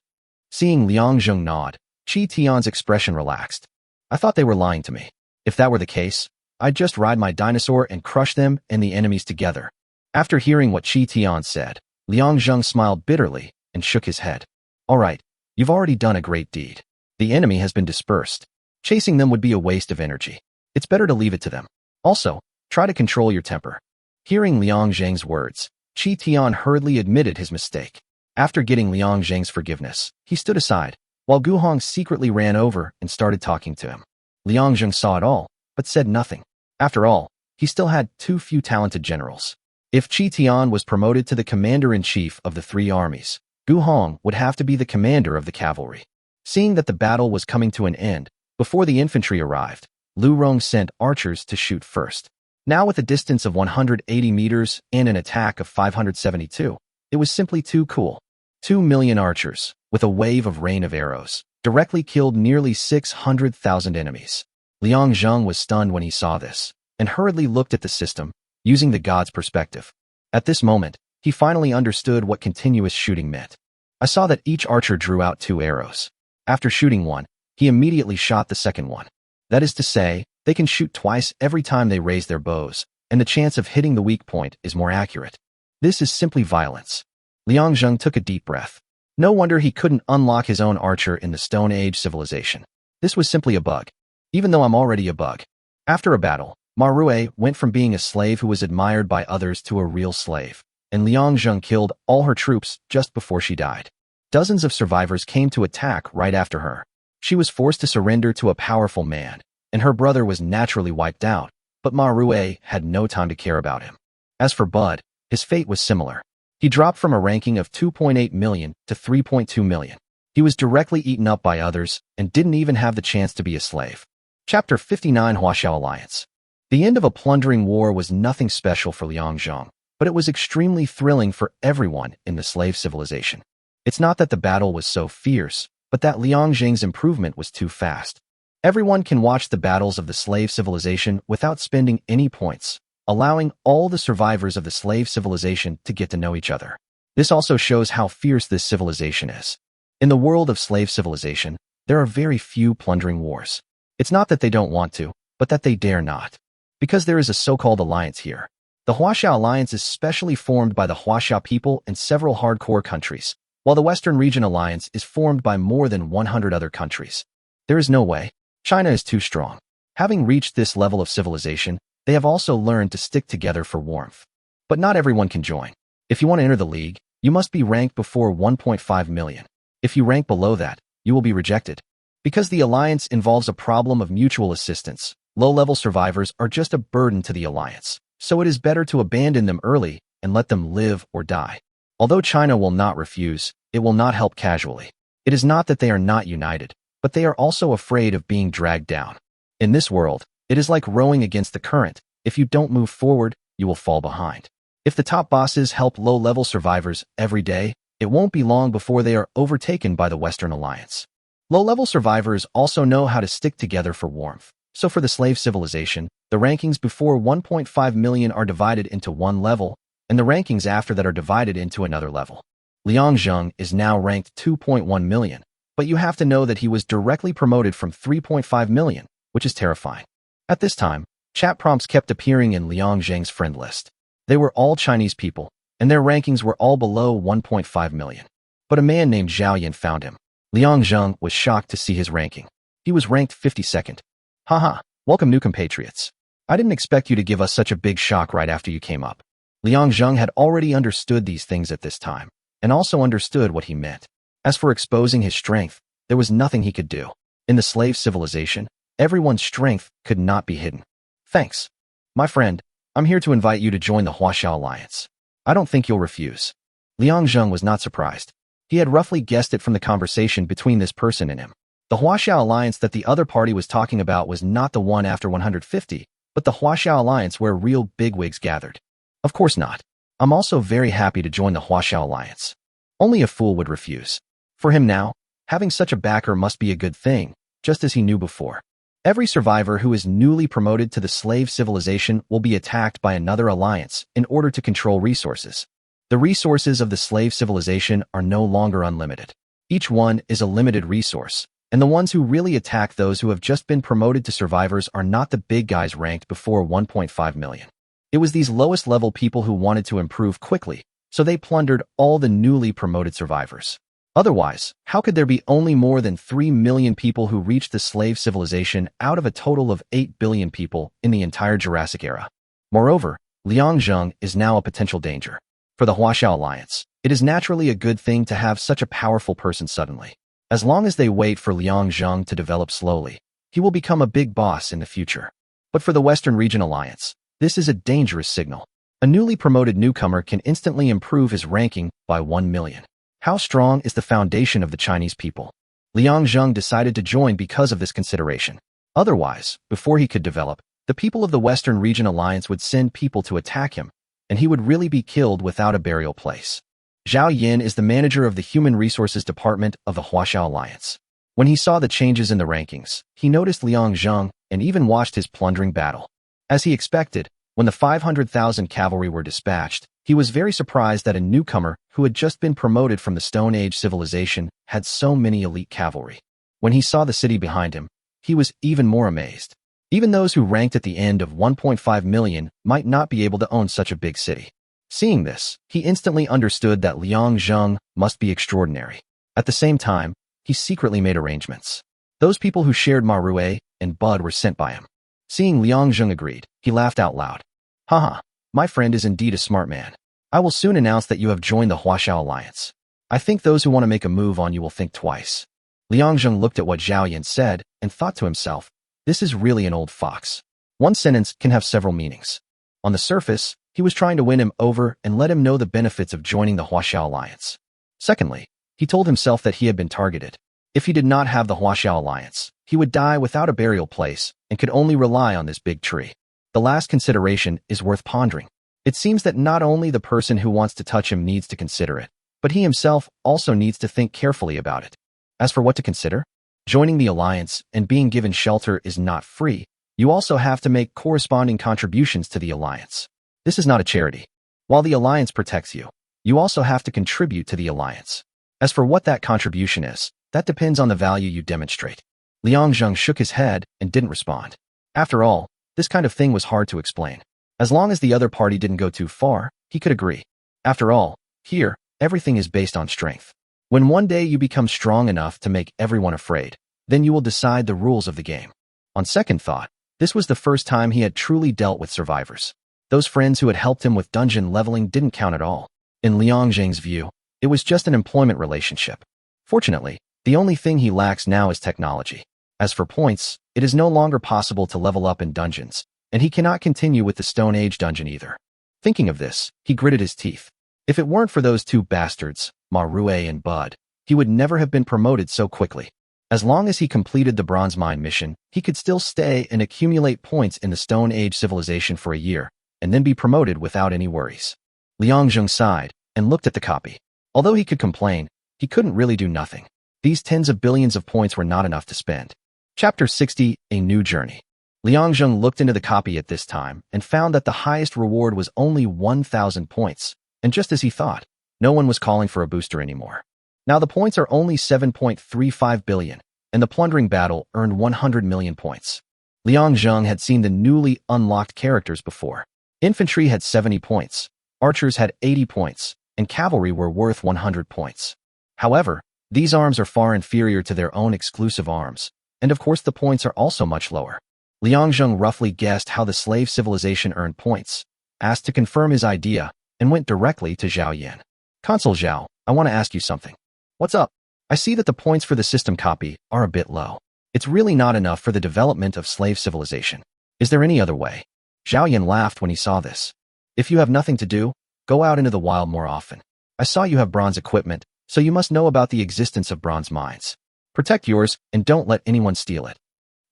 Seeing Liang Zheng nod, Qi Tian's expression relaxed. I thought they were lying to me. If that were the case, I'd just ride my dinosaur and crush them and the enemies together. After hearing what Qi Tian said, Liang Zheng smiled bitterly and shook his head. All right, you've already done a great deed. The enemy has been dispersed. Chasing them would be a waste of energy. It's better to leave it to them. Also, try to control your temper. Hearing Liang Zheng's words, Qi Tian hurriedly admitted his mistake. After getting Liang Zheng's forgiveness, he stood aside, while Gu Hong secretly ran over and started talking to him. Liang Zheng saw it all, but said nothing. After all, he still had too few talented generals. If Qi Tian was promoted to the commander-in-chief of the three armies, Gu Hong would have to be the commander of the cavalry. Seeing that the battle was coming to an end, before the infantry arrived, Lu Rong sent archers to shoot first. Now with a distance of 180 meters and an attack of 572, it was simply too cool. 2 million archers, with a wave of rain of arrows, directly killed nearly 600,000 enemies. Liang Zheng was stunned when he saw this, and hurriedly looked at the system, using the god's perspective. At this moment, he finally understood what continuous shooting meant. I saw that each archer drew out 2 arrows. After shooting one, he immediately shot the second one. That is to say, they can shoot twice every time they raise their bows, and the chance of hitting the weak point is more accurate. This is simply violence. Liang Zheng took a deep breath. No wonder he couldn't unlock his own archer in the Stone Age civilization. This was simply a bug. Even though I'm already a bug. After a battle, Ma Rui went from being a slave who was admired by others to a real slave, and Liang Zheng killed all her troops just before she died. Dozens of survivors came to attack right after her. She was forced to surrender to a powerful man, and her brother was naturally wiped out, but Ma Rui had no time to care about him. As for Bud, his fate was similar. He dropped from a ranking of 2.8 million to 3.2 million. He was directly eaten up by others and didn't even have the chance to be a slave. Chapter 59 Huaxiao Alliance. The end of a plundering war was nothing special for Liang Zheng, but it was extremely thrilling for everyone in the slave civilization. It's not that the battle was so fierce, but that Liang Zheng's improvement was too fast. Everyone can watch the battles of the slave civilization without spending any points, allowing all the survivors of the slave civilization to get to know each other. This also shows how fierce this civilization is. In the world of slave civilization, there are very few plundering wars. It's not that they don't want to, but that they dare not. Because there is a so-called alliance here. The Huaxiao Alliance is specially formed by the Huaxiao people and several hardcore countries, while the Western Region Alliance is formed by more than 100 other countries. There is no way. China is too strong. Having reached this level of civilization, they have also learned to stick together for warmth. But not everyone can join. If you want to enter the league, you must be ranked before 1.5 million. If you rank below that, you will be rejected. Because the alliance involves a problem of mutual assistance, low-level survivors are just a burden to the alliance, so it is better to abandon them early and let them live or die. Although China will not refuse, it will not help casually. It is not that they are not united, but they are also afraid of being dragged down. In this world, it is like rowing against the current. If you don't move forward, you will fall behind. If the top bosses help low-level survivors every day, it won't be long before they are overtaken by the Western Alliance. Low-level survivors also know how to stick together for warmth. So for the slave civilization, the rankings before 1.5 million are divided into one level, and the rankings after that are divided into another level. Liang Zheng is now ranked 2.1 million, but you have to know that he was directly promoted from 3.5 million, which is terrifying. At this time, chat prompts kept appearing in Liang Zheng's friend list. They were all Chinese people, and their rankings were all below 1.5 million. But a man named Zhao Yan found him. Liang Zheng was shocked to see his ranking. He was ranked 52nd. Haha, welcome new compatriots. I didn't expect you to give us such a big shock right after you came up. Liang Zheng had already understood these things at this time, and also understood what he meant. As for exposing his strength, there was nothing he could do. In the slave civilization, everyone's strength could not be hidden. Thanks. My friend, I'm here to invite you to join the Huaxiao Alliance. I don't think you'll refuse. Liang Zheng was not surprised. He had roughly guessed it from the conversation between this person and him. The Huaxiao alliance that the other party was talking about was not the one after 150, but the Huaxiao alliance where real bigwigs gathered. Of course not. I'm also very happy to join the Huaxiao alliance. Only a fool would refuse. For him now, having such a backer must be a good thing, just as he knew before. Every survivor who is newly promoted to the slave civilization will be attacked by another alliance in order to control resources. The resources of the slave civilization are no longer unlimited. Each one is a limited resource, and the ones who really attack those who have just been promoted to survivors are not the big guys ranked before 1.5 million. It was these lowest level people who wanted to improve quickly, so they plundered all the newly promoted survivors. Otherwise, how could there be only more than 3 million people who reached the slave civilization out of a total of 8 billion people in the entire Jurassic era? Moreover, Liang Zheng is now a potential danger. For the Huaxiao alliance, it is naturally a good thing to have such a powerful person suddenly. As long as they wait for Liang Zheng to develop slowly, he will become a big boss in the future. But for the Western Region Alliance, this is a dangerous signal. A newly promoted newcomer can instantly improve his ranking by 1 million. How strong is the foundation of the Chinese people? Liang Zheng decided to join because of this consideration. Otherwise, before he could develop, the people of the Western Region Alliance would send people to attack him, and he would really be killed without a burial place. Zhao Yin is the manager of the Human Resources Department of the Huaxiao Alliance. When he saw the changes in the rankings, he noticed Liang Zheng and even watched his plundering battle. As he expected, when the 500,000 cavalry were dispatched, he was very surprised that a newcomer who had just been promoted from the Stone Age civilization had so many elite cavalry. When he saw the city behind him, he was even more amazed. Even those who ranked at the end of 1.5 million might not be able to own such a big city. Seeing this, he instantly understood that Liang Zheng must be extraordinary. At the same time, he secretly made arrangements. Those people who shared Marue and Bud were sent by him. Seeing Liang Zheng agreed, he laughed out loud. Haha, my friend is indeed a smart man. I will soon announce that you have joined the Huaxiao alliance. I think those who want to make a move on you will think twice. Liang Zheng looked at what Zhao Yan said and thought to himself, this is really an old fox. One sentence can have several meanings. On the surface, he was trying to win him over and let him know the benefits of joining the Huaxiao alliance. Secondly, he told himself that he had been targeted. If he did not have the Huaxiao alliance, he would die without a burial place and could only rely on this big tree. The last consideration is worth pondering. It seems that not only the person who wants to touch him needs to consider it, but he himself also needs to think carefully about it. As for what to consider, joining the alliance and being given shelter is not free. You also have to make corresponding contributions to the alliance. This is not a charity. While the alliance protects you, you also have to contribute to the alliance. As for what that contribution is, that depends on the value you demonstrate. Liang Zheng shook his head and didn't respond. After all, this kind of thing was hard to explain. As long as the other party didn't go too far, he could agree. After all, here, everything is based on strength. When one day you become strong enough to make everyone afraid, then you will decide the rules of the game. On second thought, this was the first time he had truly dealt with survivors. Those friends who had helped him with dungeon leveling didn't count at all. In Liang Zheng's view, it was just an employment relationship. Fortunately, the only thing he lacks now is technology. As for points, it is no longer possible to level up in dungeons, and he cannot continue with the Stone Age dungeon either. Thinking of this, he gritted his teeth. If it weren't for those two bastards, Marue and Bud, he would never have been promoted so quickly. As long as he completed the Bronze Mine mission, he could still stay and accumulate points in the Stone Age civilization for a year, and then be promoted without any worries. Liang Zheng sighed and looked at the copy. Although he could complain, he couldn't really do nothing. These tens of billions of points were not enough to spend. Chapter 60, A New Journey. Liang Zheng looked into the copy at this time and found that the highest reward was only 1,000 points, and just as he thought, no one was calling for a booster anymore. Now the points are only 7.35 billion, and the plundering battle earned 100 million points. Liang Zheng had seen the newly unlocked characters before. Infantry had 70 points, archers had 80 points, and cavalry were worth 100 points. However, these arms are far inferior to their own exclusive arms, and of course the points are also much lower. Liang Zheng roughly guessed how the slave civilization earned points, asked to confirm his idea, and went directly to Zhao Yan. Consul Zhao, I want to ask you something. What's up? I see that the points for the system copy are a bit low. It's really not enough for the development of slave civilization. Is there any other way? Zhao Yan laughed when he saw this. If you have nothing to do, go out into the wild more often. I saw you have bronze equipment, so you must know about the existence of bronze mines. Protect yours and don't let anyone steal it.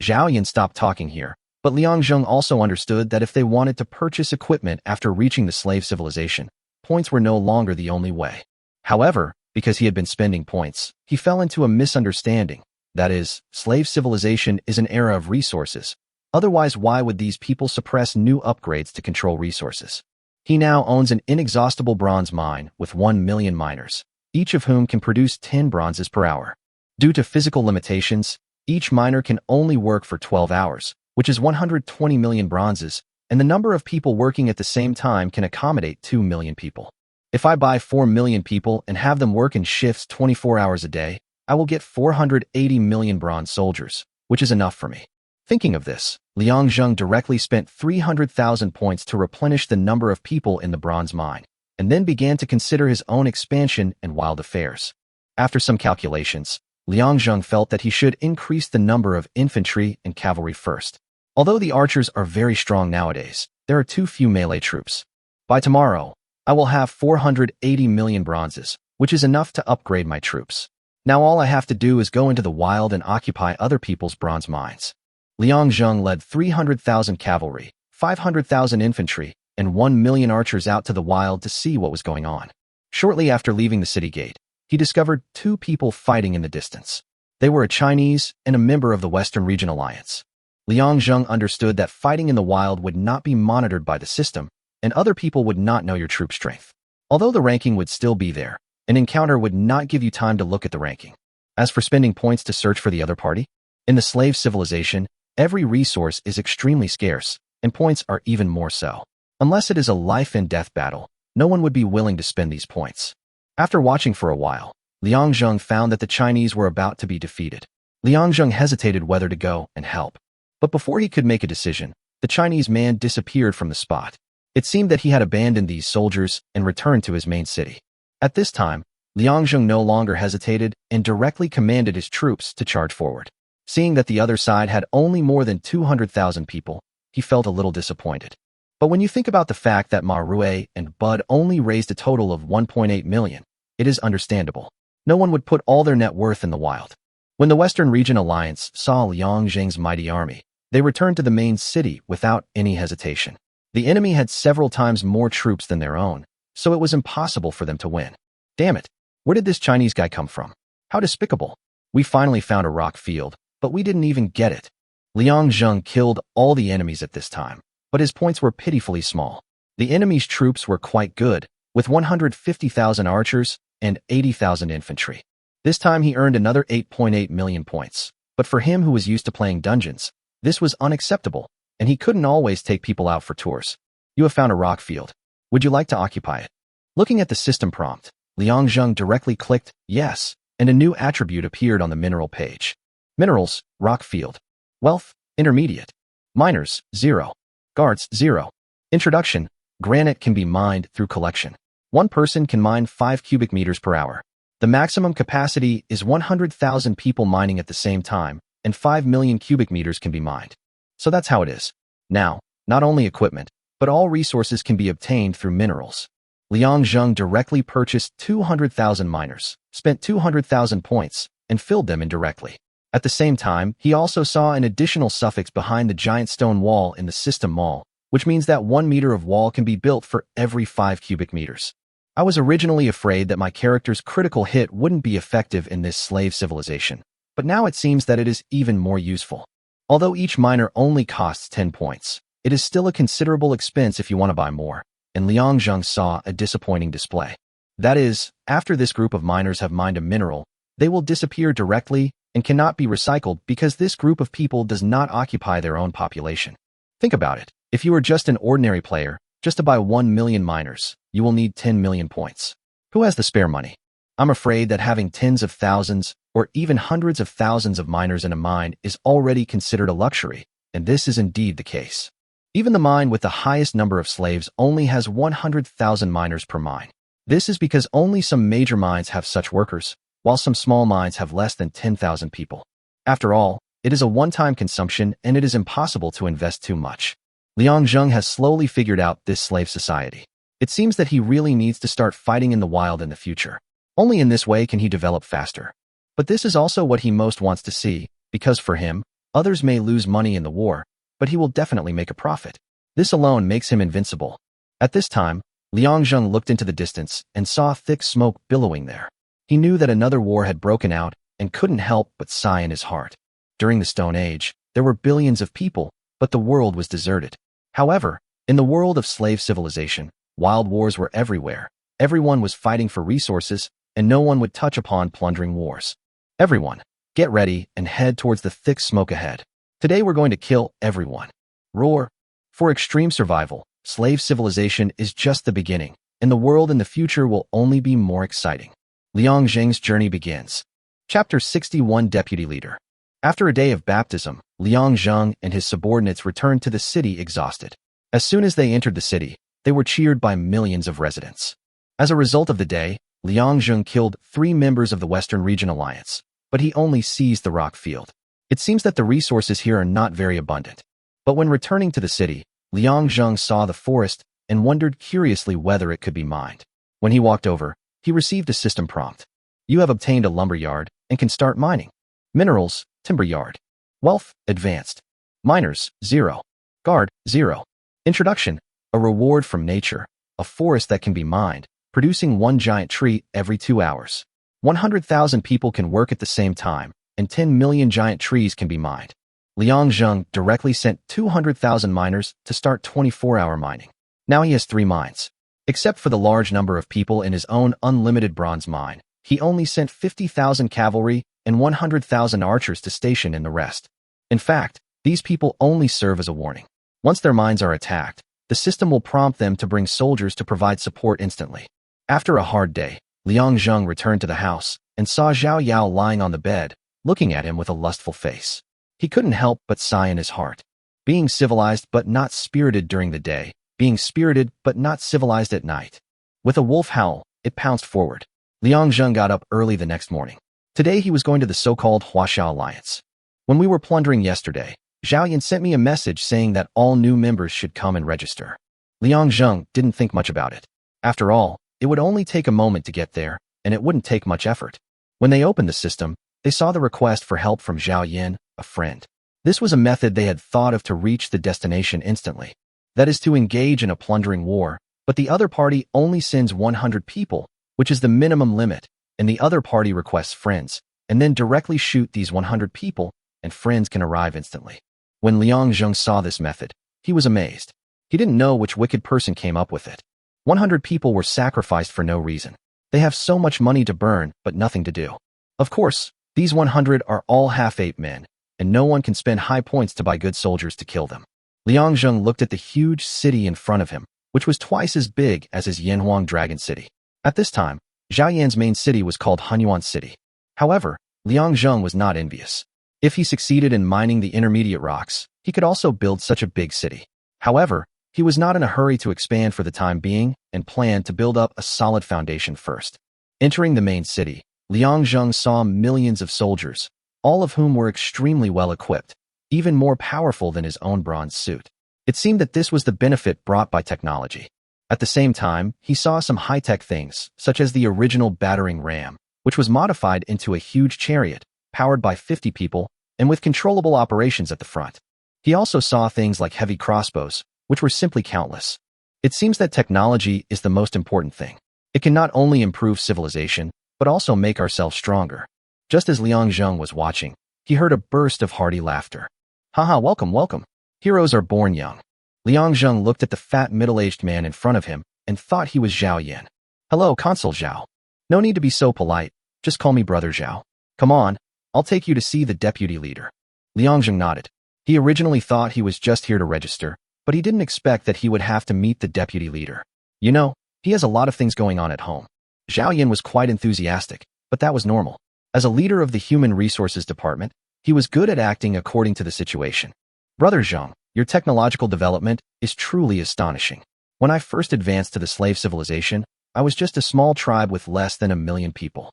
Zhao Yan stopped talking here, but Liang Zheng also understood that if they wanted to purchase equipment after reaching the slave civilization, points were no longer the only way. However, because he had been spending points, he fell into a misunderstanding. That is, slave civilization is an era of resources. Otherwise, why would these people suppress new upgrades to control resources? He now owns an inexhaustible bronze mine with 1 million miners, each of whom can produce 10 bronzes per hour. Due to physical limitations, each miner can only work for 12 hours, which is 120 million bronzes, and the number of people working at the same time can accommodate 2 million people. If I buy 4 million people and have them work in shifts 24 hours a day, I will get 480 million bronze soldiers, which is enough for me. Thinking of this, Liang Zheng directly spent 300,000 points to replenish the number of people in the bronze mine, and then began to consider his own expansion and wild affairs. After some calculations, Liang Zheng felt that he should increase the number of infantry and cavalry first. Although the archers are very strong nowadays, there are too few melee troops. By tomorrow, I will have 480 million bronzes, which is enough to upgrade my troops. Now all I have to do is go into the wild and occupy other people's bronze mines. Liang Zheng led 300,000 cavalry, 500,000 infantry, and 1 million archers out to the wild to see what was going on. Shortly after leaving the city gate, he discovered 2 people fighting in the distance. They were a Chinese and a member of the Western Region Alliance. Liang Zheng understood that fighting in the wild would not be monitored by the system, and other people would not know your troop strength. Although the ranking would still be there, an encounter would not give you time to look at the ranking. As for spending points to search for the other party, in the slave civilization, every resource is extremely scarce, and points are even more so. Unless it is a life-and-death battle, no one would be willing to spend these points. After watching for a while, Liang Zheng found that the Chinese were about to be defeated. Liang Zheng hesitated whether to go and help. But before he could make a decision, the Chinese man disappeared from the spot. It seemed that he had abandoned these soldiers and returned to his main city. At this time, Liang Zheng no longer hesitated and directly commanded his troops to charge forward. Seeing that the other side had only more than 200,000 people, he felt a little disappointed. But when you think about the fact that Ma Rui and Bud only raised a total of 1.8 million, it is understandable. No one would put all their net worth in the wild. When the Western Region Alliance saw Liang Zheng's mighty army, they returned to the main city without any hesitation. The enemy had several times more troops than their own, so it was impossible for them to win. Damn it! Where did this Chinese guy come from? How despicable! We finally found a rock field, but we didn't even get it. Liang Zheng killed all the enemies at this time, but his points were pitifully small. The enemy's troops were quite good, with 150,000 archers and 80,000 infantry. This time he earned another 8.8 million points, but for him who was used to playing dungeons, this was unacceptable, and he couldn't always take people out for tours. You have found a rock field. Would you like to occupy it? Looking at the system prompt, Liang Zheng directly clicked yes, and a new attribute appeared on the mineral page. Minerals, rock field. Wealth, intermediate. Miners, 0. Guards, 0. Introduction, granite can be mined through collection. One person can mine 5 cubic meters per hour. The maximum capacity is 100,000 people mining at the same time, and 5 million cubic meters can be mined. So that's how it is. Now, not only equipment, but all resources can be obtained through minerals. Liang Zheng directly purchased 200,000 miners, spent 200,000 points, and filled them indirectly. At the same time, he also saw an additional suffix behind the giant stone wall in the system mall, which means that 1 meter of wall can be built for every 5 cubic meters. I was originally afraid that my character's critical hit wouldn't be effective in this slave civilization, but now it seems that it is even more useful. Although each miner only costs 10 points, it is still a considerable expense if you want to buy more, and Liang Zheng saw a disappointing display. That is, after this group of miners have mined a mineral, they will disappear directly and cannot be recycled because this group of people does not occupy their own population. Think about it. If you are just an ordinary player, just to buy 1 million miners, you will need 10 million points. Who has the spare money? I'm afraid that having tens of thousands or even hundreds of thousands of miners in a mine is already considered a luxury, and this is indeed the case. Even the mine with the highest number of slaves only has 100,000 miners per mine. This is because only some major mines have such workers, while some small mines have less than 10,000 people. After all, it is a one-time consumption and it is impossible to invest too much. Liang Zheng has slowly figured out this slave society. It seems that he really needs to start fighting in the wild in the future. Only in this way can he develop faster. But this is also what he most wants to see, because for him, others may lose money in the war, but he will definitely make a profit. This alone makes him invincible. At this time, Liang Zheng looked into the distance and saw thick smoke billowing there. He knew that another war had broken out and couldn't help but sigh in his heart. During the Stone Age, there were billions of people, but the world was deserted. However, in the world of slave civilization, wild wars were everywhere. Everyone was fighting for resources, and no one would touch upon plundering wars. Everyone, get ready and head towards the thick smoke ahead. Today we're going to kill everyone. Roar. For extreme survival, slave civilization is just the beginning, and the world in the future will only be more exciting. Liang Zheng's journey begins. Chapter 61 Deputy Leader. After a day of baptism, Liang Zheng and his subordinates returned to the city exhausted. As soon as they entered the city, they were cheered by millions of residents. As a result of the day, Liang Zheng killed 3 members of the Western Region Alliance, but he only seized the rock field. It seems that the resources here are not very abundant. But when returning to the city, Liang Zheng saw the forest and wondered curiously whether it could be mined. When he walked over, he received a system prompt. You have obtained a lumber yard and can start mining. Minerals, timber yard. Wealth, advanced. Miners, 0. Guard, 0. Introduction, a reward from nature, a forest that can be mined, producing 1 giant tree every 2 hours. 100,000 people can work at the same time, and 10 million giant trees can be mined. Liang Zheng directly sent 200,000 miners to start 24-hour mining. Now he has 3 mines. Except for the large number of people in his own unlimited bronze mine, he only sent 50,000 cavalry and 100,000 archers to station in the rest. In fact, these people only serve as a warning. Once their mines are attacked, the system will prompt them to bring soldiers to provide support instantly. After a hard day, Liang Zheng returned to the house and saw Zhao Yao lying on the bed, looking at him with a lustful face. He couldn't help but sigh in his heart. Being civilized but not spirited during the day, being spirited but not civilized at night. With a wolf howl, it pounced forward. Liang Zheng got up early the next morning. Today he was going to the so-called Huaxiao Alliance. When we were plundering yesterday, Zhao Yan sent me a message saying that all new members should come and register. Liang Zheng didn't think much about it. After all, it would only take a moment to get there, and it wouldn't take much effort. When they opened the system, they saw the request for help from Zhao Yan, a friend. This was a method they had thought of to reach the destination instantly. That is to engage in a plundering war, but the other party only sends 100 people, which is the minimum limit, and the other party requests friends, and then directly shoot these 100 people, and friends can arrive instantly. When Liang Zheng saw this method, he was amazed. He didn't know which wicked person came up with it. 100 people were sacrificed for no reason. They have so much money to burn, but nothing to do. Of course, these 100 are all half-ape men, and no one can spend high points to buy good soldiers to kill them. Liang Zheng looked at the huge city in front of him, which was twice as big as his Yanhuang Dragon City. At this time, Zhao Yan's main city was called Hunyuan City. However, Liang Zheng was not envious. If he succeeded in mining the intermediate rocks, he could also build such a big city. However, he was not in a hurry to expand for the time being and planned to build up a solid foundation first. Entering the main city, Liang Zheng saw millions of soldiers, all of whom were extremely well equipped, even more powerful than his own bronze suit. It seemed that this was the benefit brought by technology. At the same time, he saw some high-tech things, such as the original battering ram, which was modified into a huge chariot, powered by 50 people, and with controllable operations at the front. He also saw things like heavy crossbows, which were simply countless. It seems that technology is the most important thing. It can not only improve civilization, but also make ourselves stronger. Just as Liang Zheng was watching, he heard a burst of hearty laughter. Haha, welcome, welcome. Heroes are born young. Liang Zheng looked at the fat middle-aged man in front of him and thought he was Zhao Yan. Hello, Consul Zhao. No need to be so polite, just call me Brother Zhao. Come on, I'll take you to see the deputy leader. Liang Zheng nodded. He originally thought he was just here to register, but he didn't expect that he would have to meet the deputy leader. You know, he has a lot of things going on at home. Zhao Yan was quite enthusiastic, but that was normal. As a leader of the Human Resources Department, he was good at acting according to the situation. Brother Zhang, your technological development is truly astonishing. When I first advanced to the slave civilization, I was just a small tribe with less than 1 million people.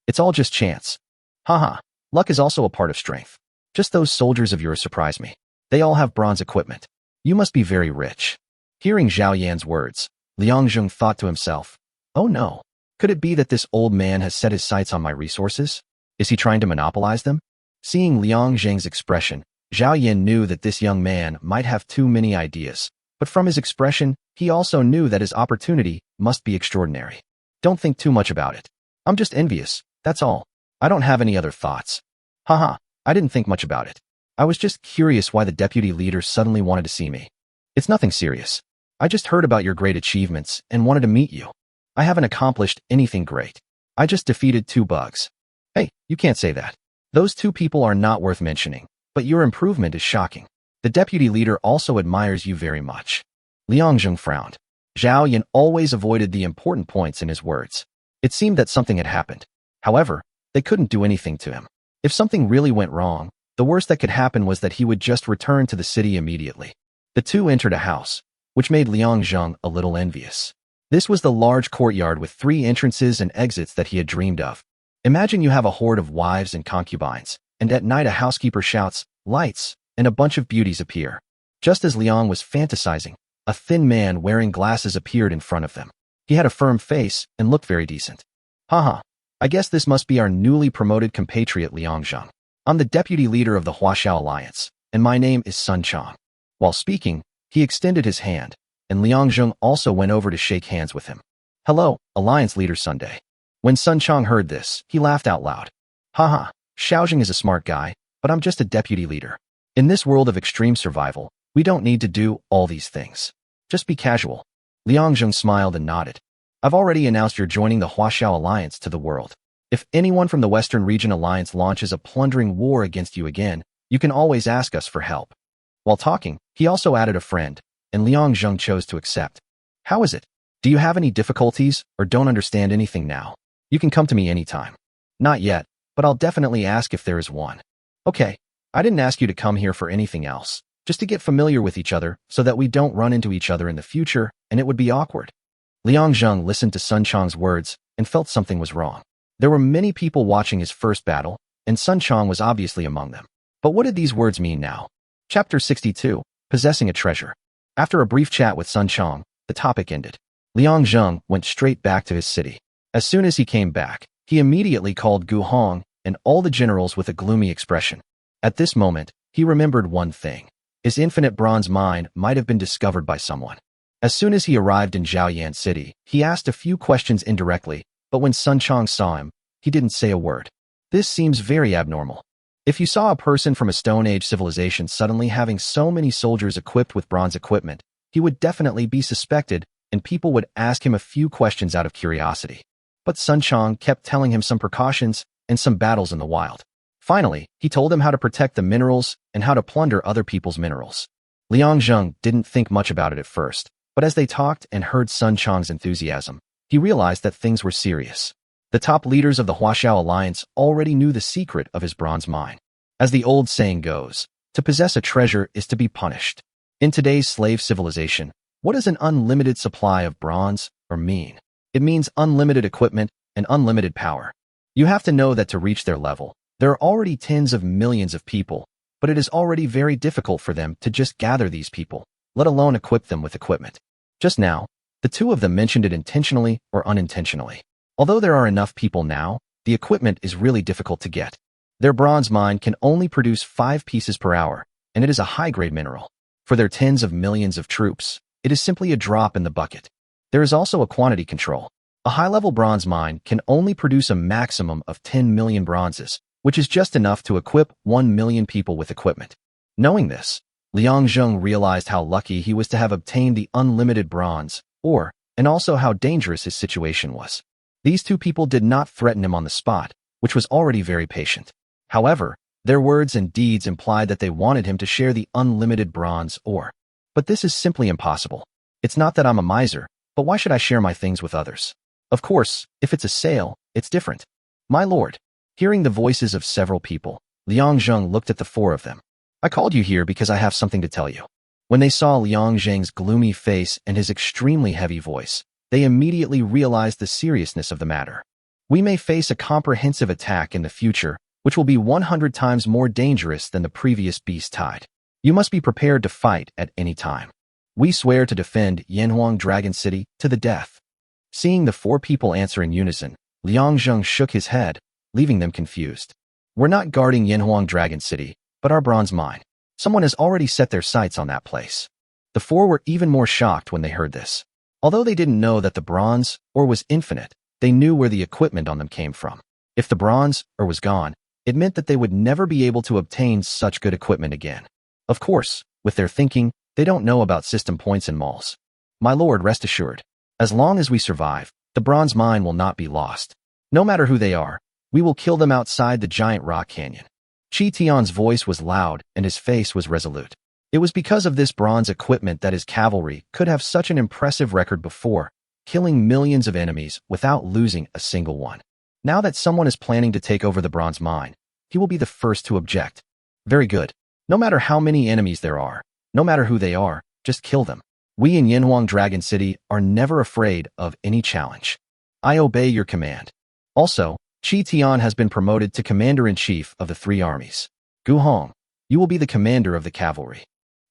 It's all just chance. Haha, luck is also a part of strength. Just those soldiers of yours surprise me. They all have bronze equipment. You must be very rich. Hearing Zhao Yan's words, Liang Zheng thought to himself, oh no, could it be that this old man has set his sights on my resources? Is he trying to monopolize them? Seeing Liang Zheng's expression, Zhao Yin knew that this young man might have too many ideas, but from his expression, he also knew that his opportunity must be extraordinary. Don't think too much about it. I'm just envious, that's all. I don't have any other thoughts. Haha, I didn't think much about it. I was just curious why the deputy leader suddenly wanted to see me. It's nothing serious. I just heard about your great achievements and wanted to meet you. I haven't accomplished anything great. I just defeated 2 bugs. Hey, you can't say that. Those 2 people are not worth mentioning, but your improvement is shocking. The deputy leader also admires you very much. Liang Zheng frowned. Zhao Yin always avoided the important points in his words. It seemed that something had happened. However, they couldn't do anything to him. If something really went wrong, the worst that could happen was that he would just return to the city immediately. The 2 entered a house, which made Liang Zheng a little envious. This was the large courtyard with 3 entrances and exits that he had dreamed of. Imagine you have a horde of wives and concubines, and at night a housekeeper shouts, "Lights," and a bunch of beauties appear. Just as Liang was fantasizing, a thin man wearing glasses appeared in front of them. He had a firm face and looked very decent. Haha, I guess this must be our newly promoted compatriot Liang Zheng. I'm the deputy leader of the Huaxiao Alliance, and my name is Sun Chang. While speaking, he extended his hand, and Liang Zheng also went over to shake hands with him. Hello, Alliance Leader Sunday. When Sun Chang heard this, he laughed out loud. Haha, Xiaojing is a smart guy, but I'm just a deputy leader. In this world of extreme survival, we don't need to do all these things. Just be casual. Liang Zheng smiled and nodded. I've already announced you're joining the Huaxiao Alliance to the world. If anyone from the Western Region Alliance launches a plundering war against you again, you can always ask us for help. While talking, he also added a friend, and Liang Zheng chose to accept. How is it? Do you have any difficulties or don't understand anything now? You can come to me anytime. Not yet, but I'll definitely ask if there is one. Okay, I didn't ask you to come here for anything else, just to get familiar with each other so that we don't run into each other in the future and it would be awkward. Liang Zheng listened to Sun Chang's words and felt something was wrong. There were many people watching his first battle, and Sun Chang was obviously among them. But what did these words mean now? Chapter 62, Possessing a Treasure. After a brief chat with Sun Chang, the topic ended. Liang Zheng went straight back to his city. As soon as he came back, he immediately called Gu Hong and all the generals with a gloomy expression. At this moment, he remembered one thing. His infinite bronze mine might have been discovered by someone. As soon as he arrived in Zhaoyan City, he asked a few questions indirectly, but when Sun Chang saw him, he didn't say a word. This seems very abnormal. If you saw a person from a Stone Age civilization suddenly having so many soldiers equipped with bronze equipment, he would definitely be suspected, and people would ask him a few questions out of curiosity. But Sun Chang kept telling him some precautions and some battles in the wild. Finally, he told him how to protect the minerals and how to plunder other people's minerals. Liang Zheng didn't think much about it at first, but as they talked and heard Sun Chang's enthusiasm, he realized that things were serious. The top leaders of the Huaxiao Alliance already knew the secret of his bronze mine. As the old saying goes, to possess a treasure is to be punished. In today's slave civilization, what does an unlimited supply of bronze mean? It means unlimited equipment and unlimited power. You have to know that to reach their level, there are already tens of millions of people, but it is already very difficult for them to just gather these people, let alone equip them with equipment. Just now, the 2 of them mentioned it intentionally or unintentionally. Although there are enough people now, the equipment is really difficult to get. Their bronze mine can only produce 5 pieces per hour, and it is a high-grade mineral. For their tens of millions of troops, it is simply a drop in the bucket. There is also a quantity control. A high-level bronze mine can only produce a maximum of 10 million bronzes, which is just enough to equip 1 million people with equipment. Knowing this, Liang Zheng realized how lucky he was to have obtained the unlimited bronze ore, and also how dangerous his situation was. These 2 people did not threaten him on the spot, which was already very patient. However, their words and deeds implied that they wanted him to share the unlimited bronze ore. But this is simply impossible. It's not that I'm a miser, but why should I share my things with others? Of course, if it's a sale, it's different. My lord. Hearing the voices of several people, Liang Zheng looked at the 4 of them. I called you here because I have something to tell you. When they saw Liang Zheng's gloomy face and his extremely heavy voice, they immediately realized the seriousness of the matter. We may face a comprehensive attack in the future, which will be 100 times more dangerous than the previous beast tide. You must be prepared to fight at any time. We swear to defend Yanhuang Dragon City to the death. Seeing the 4 people answer in unison, Liang Zheng shook his head, leaving them confused. We're not guarding Yanhuang Dragon City, but our bronze mine. Someone has already set their sights on that place. The four were even more shocked when they heard this. Although they didn't know that the bronze ore was infinite, they knew where the equipment on them came from. If the bronze ore was gone, it meant that they would never be able to obtain such good equipment again. Of course, with their thinking, they don't know about system points and malls. My lord, rest assured. As long as we survive, the bronze mine will not be lost. No matter who they are, we will kill them outside the giant rock canyon. Chi Tian's voice was loud and his face was resolute. It was because of this bronze equipment that his cavalry could have such an impressive record before, killing millions of enemies without losing a single one. Now that someone is planning to take over the bronze mine, he will be the first to object. Very good. No matter how many enemies there are, no matter who they are, just kill them. We in Yanhuang Dragon City are never afraid of any challenge. I obey your command. Also, Chi Tian has been promoted to commander-in-chief of the three armies. Gu Hong, you will be the commander of the cavalry.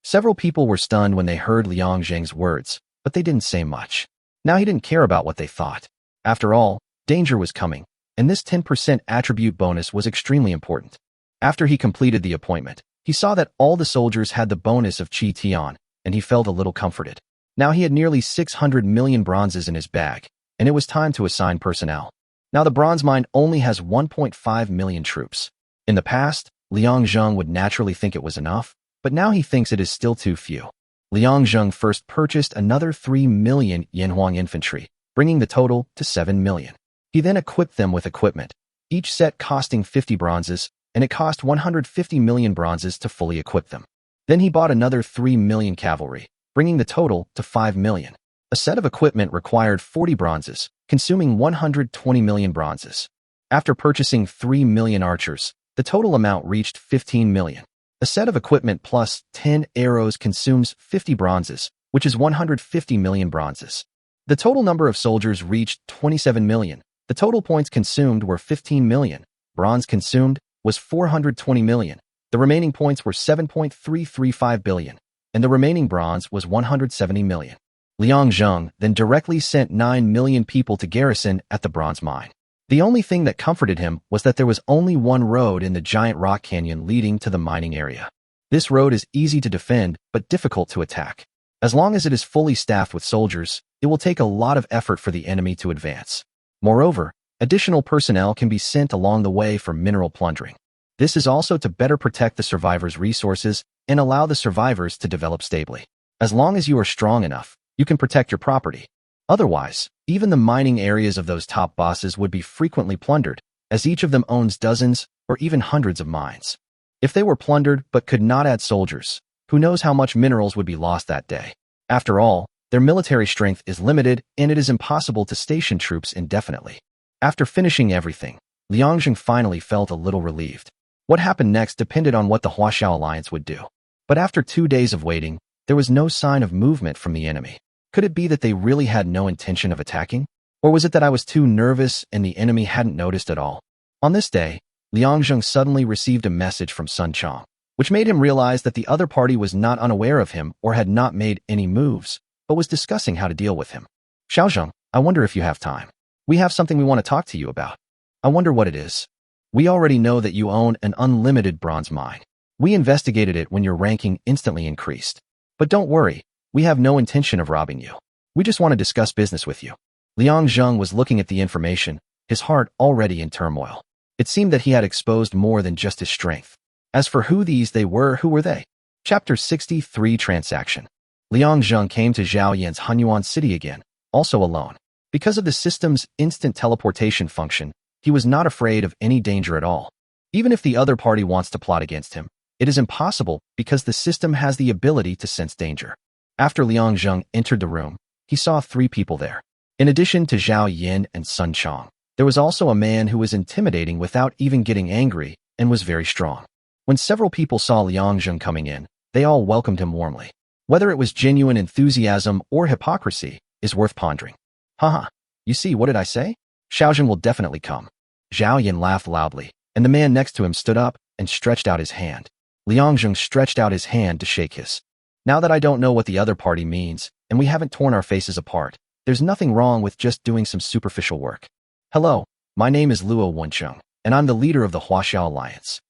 Several people were stunned when they heard Liang Zheng's words, but they didn't say much. Now he didn't care about what they thought. After all, danger was coming, and this 10% attribute bonus was extremely important. After he completed the appointment, he saw that all the soldiers had the bonus of Chi Tian, and he felt a little comforted. Now he had nearly 600 million bronzes in his bag, and it was time to assign personnel. Now the bronze mine only has 1.5 million troops. In the past, Liang Zheng would naturally think it was enough, but now he thinks it is still too few. Liang Zheng first purchased another 3 million Yanhuang infantry, bringing the total to 7 million. He then equipped them with equipment, each set costing 50 bronzes, and it cost 150 million bronzes to fully equip them. Then he bought another 3 million cavalry, bringing the total to 5 million. A set of equipment required 40 bronzes, consuming 120 million bronzes. After purchasing 3 million archers, the total amount reached 15 million. A set of equipment plus 10 arrows consumes 50 bronzes, which is 150 million bronzes. The total number of soldiers reached 27 million. The total points consumed were 15 million. Bronze consumed was 420 million. The remaining points were 7.335 billion, and the remaining bronze was 170 million. Liang Zheng then directly sent 9 million people to garrison at the bronze mine. The only thing that comforted him was that there was only one road in the giant rock canyon leading to the mining area. This road is easy to defend, but difficult to attack. As long as it is fully staffed with soldiers, it will take a lot of effort for the enemy to advance. Moreover, additional personnel can be sent along the way for mineral plundering. This is also to better protect the survivors' resources and allow the survivors to develop stably. As long as you are strong enough, you can protect your property. Otherwise, even the mining areas of those top bosses would be frequently plundered, as each of them owns dozens or even hundreds of mines. If they were plundered but could not add soldiers, who knows how much minerals would be lost that day. After all, their military strength is limited and it is impossible to station troops indefinitely. After finishing everything, Liang Zheng finally felt a little relieved. What happened next depended on what the Huaxiao Alliance would do. But after 2 days of waiting, there was no sign of movement from the enemy. Could it be that they really had no intention of attacking? Or was it that I was too nervous and the enemy hadn't noticed at all? On this day, Liang Zheng suddenly received a message from Sun Chong, which made him realize that the other party was not unaware of him or had not made any moves, but was discussing how to deal with him. Xiaozheng, I wonder if you have time. We have something we want to talk to you about. I wonder what it is. We already know that you own an unlimited bronze mine. We investigated it when your ranking instantly increased. But don't worry, we have no intention of robbing you. We just want to discuss business with you. Liang Zheng was looking at the information, his heart already in turmoil. It seemed that he had exposed more than just his strength. As for who who were they? Chapter 63 Transaction. Liang Zheng came to Zhao Yan's Hunyuan city again, also alone. Because of the system's instant teleportation function, he was not afraid of any danger at all. Even if the other party wants to plot against him, it is impossible because the system has the ability to sense danger. After Liang Zheng entered the room, he saw 3 people there. In addition to Zhao Yan and Sun Chong, there was also a man who was intimidating without even getting angry and was very strong. When several people saw Liang Zheng coming in, they all welcomed him warmly. Whether it was genuine enthusiasm or hypocrisy is worth pondering. Haha, you see, what did I say? Xiaozheng will definitely come. Zhao Yan laughed loudly, and the man next to him stood up and stretched out his hand. Liang Zheng stretched out his hand to shake his. Now that I don't know what the other party means, and we haven't torn our faces apart, there's nothing wrong with just doing some superficial work. Hello, my name is Luo Wencheng, and I'm the leader of the Huaxiao Alliance.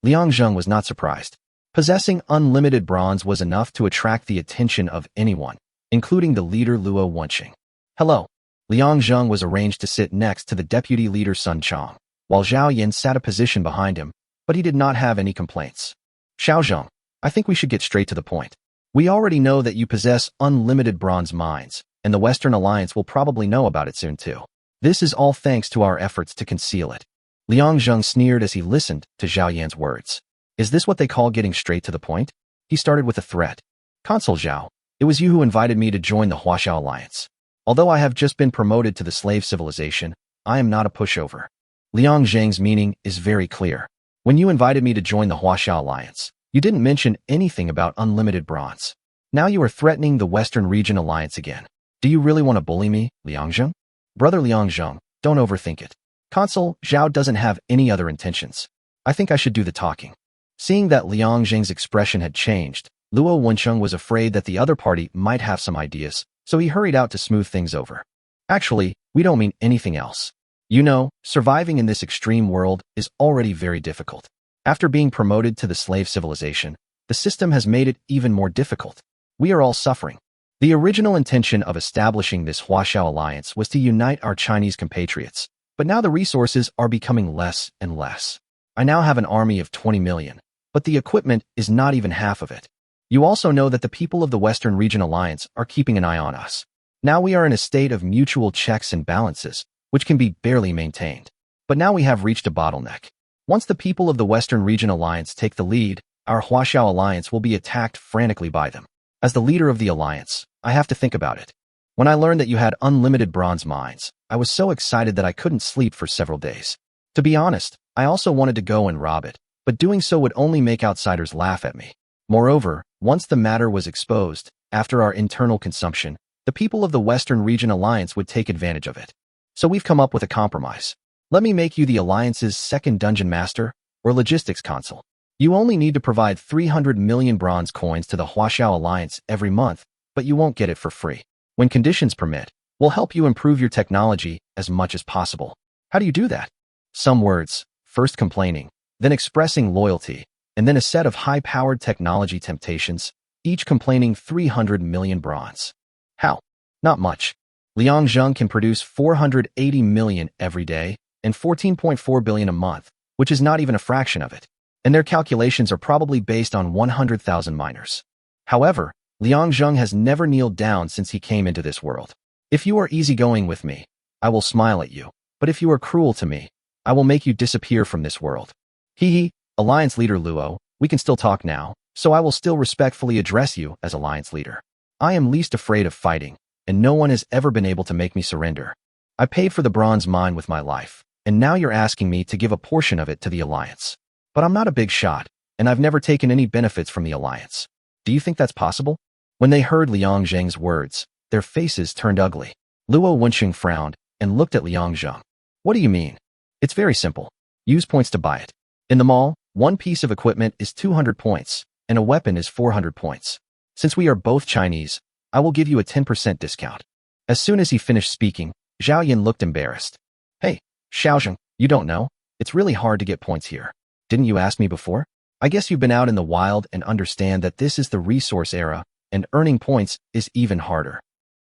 Liang Zheng was not surprised. Possessing unlimited bronze was enough to attract the attention of anyone, including the leader Luo Wenqing. Hello. Liang Zheng was arranged to sit next to the deputy leader Sun Chong, while Zhao Yan sat a position behind him, but he did not have any complaints. Xiao Zheng, I think we should get straight to the point. We already know that you possess unlimited bronze mines, and the Western Alliance will probably know about it soon too. This is all thanks to our efforts to conceal it. Liang Zheng sneered as he listened to Zhao Yan's words. Is this what they call getting straight to the point? He started with a threat. Consul Zhao, it was you who invited me to join the Huaxiao Alliance. Although I have just been promoted to the slave civilization, I am not a pushover. Liang Zheng's meaning is very clear. When you invited me to join the Huaxiao Alliance, you didn't mention anything about unlimited bronze. Now you are threatening the Western Region Alliance again. Do you really want to bully me, Liang Zheng? Brother Liang Zheng, don't overthink it. Consul Zhao doesn't have any other intentions. I think I should do the talking. Seeing that Liang Zheng's expression had changed, Luo Wenqing was afraid that the other party might have some ideas, so he hurried out to smooth things over. Actually, we don't mean anything else. You know, surviving in this extreme world is already very difficult. After being promoted to the slave civilization, the system has made it even more difficult. We are all suffering. The original intention of establishing this Huaxiao Alliance was to unite our Chinese compatriots, but now the resources are becoming less and less. I now have an army of 20 million, but the equipment is not even half of it. You also know that the people of the Western Region Alliance are keeping an eye on us. Now we are in a state of mutual checks and balances, which can be barely maintained. But now we have reached a bottleneck. Once the people of the Western Region Alliance take the lead, our Huaxiao Alliance will be attacked frantically by them. As the leader of the alliance, I have to think about it. When I learned that you had unlimited bronze mines, I was so excited that I couldn't sleep for several days. To be honest, I also wanted to go and rob it, but doing so would only make outsiders laugh at me. Moreover, once the matter was exposed, after our internal consumption, the people of the Western Region Alliance would take advantage of it. So we've come up with a compromise. Let me make you the Alliance's second dungeon master, or logistics consul. You only need to provide 300 million bronze coins to the Huaxiao Alliance every month, but you won't get it for free. When conditions permit, we'll help you improve your technology as much as possible. How do you do that? Some words, first complaining, then expressing loyalty, and then a set of high-powered technology temptations, each complaining 300 million bronze. How? Not much. Liang Zheng can produce 480 million every day and 14.4 billion a month, which is not even a fraction of it. And their calculations are probably based on 100,000 miners. However, Liang Zheng has never kneeled down since he came into this world. If you are easygoing with me, I will smile at you, but if you are cruel to me, I will make you disappear from this world. Hee, Alliance Leader Luo, we can still talk now, so I will still respectfully address you as Alliance Leader. I am least afraid of fighting, and no one has ever been able to make me surrender. I paid for the bronze mine with my life, and now you're asking me to give a portion of it to the Alliance. But I'm not a big shot, and I've never taken any benefits from the Alliance. Do you think that's possible? When they heard Liang Zheng's words, their faces turned ugly. Luo Wenqing frowned and looked at Liang Zheng. What do you mean? It's very simple. Use points to buy it. In the mall, one piece of equipment is 200 points, and a weapon is 400 points. Since we are both Chinese, I will give you a 10% discount. As soon as he finished speaking, Zhao Yan looked embarrassed. Hey, Xiaozheng, you don't know? It's really hard to get points here. Didn't you ask me before? I guess you've been out in the wild and understand that this is the resource era, and earning points is even harder.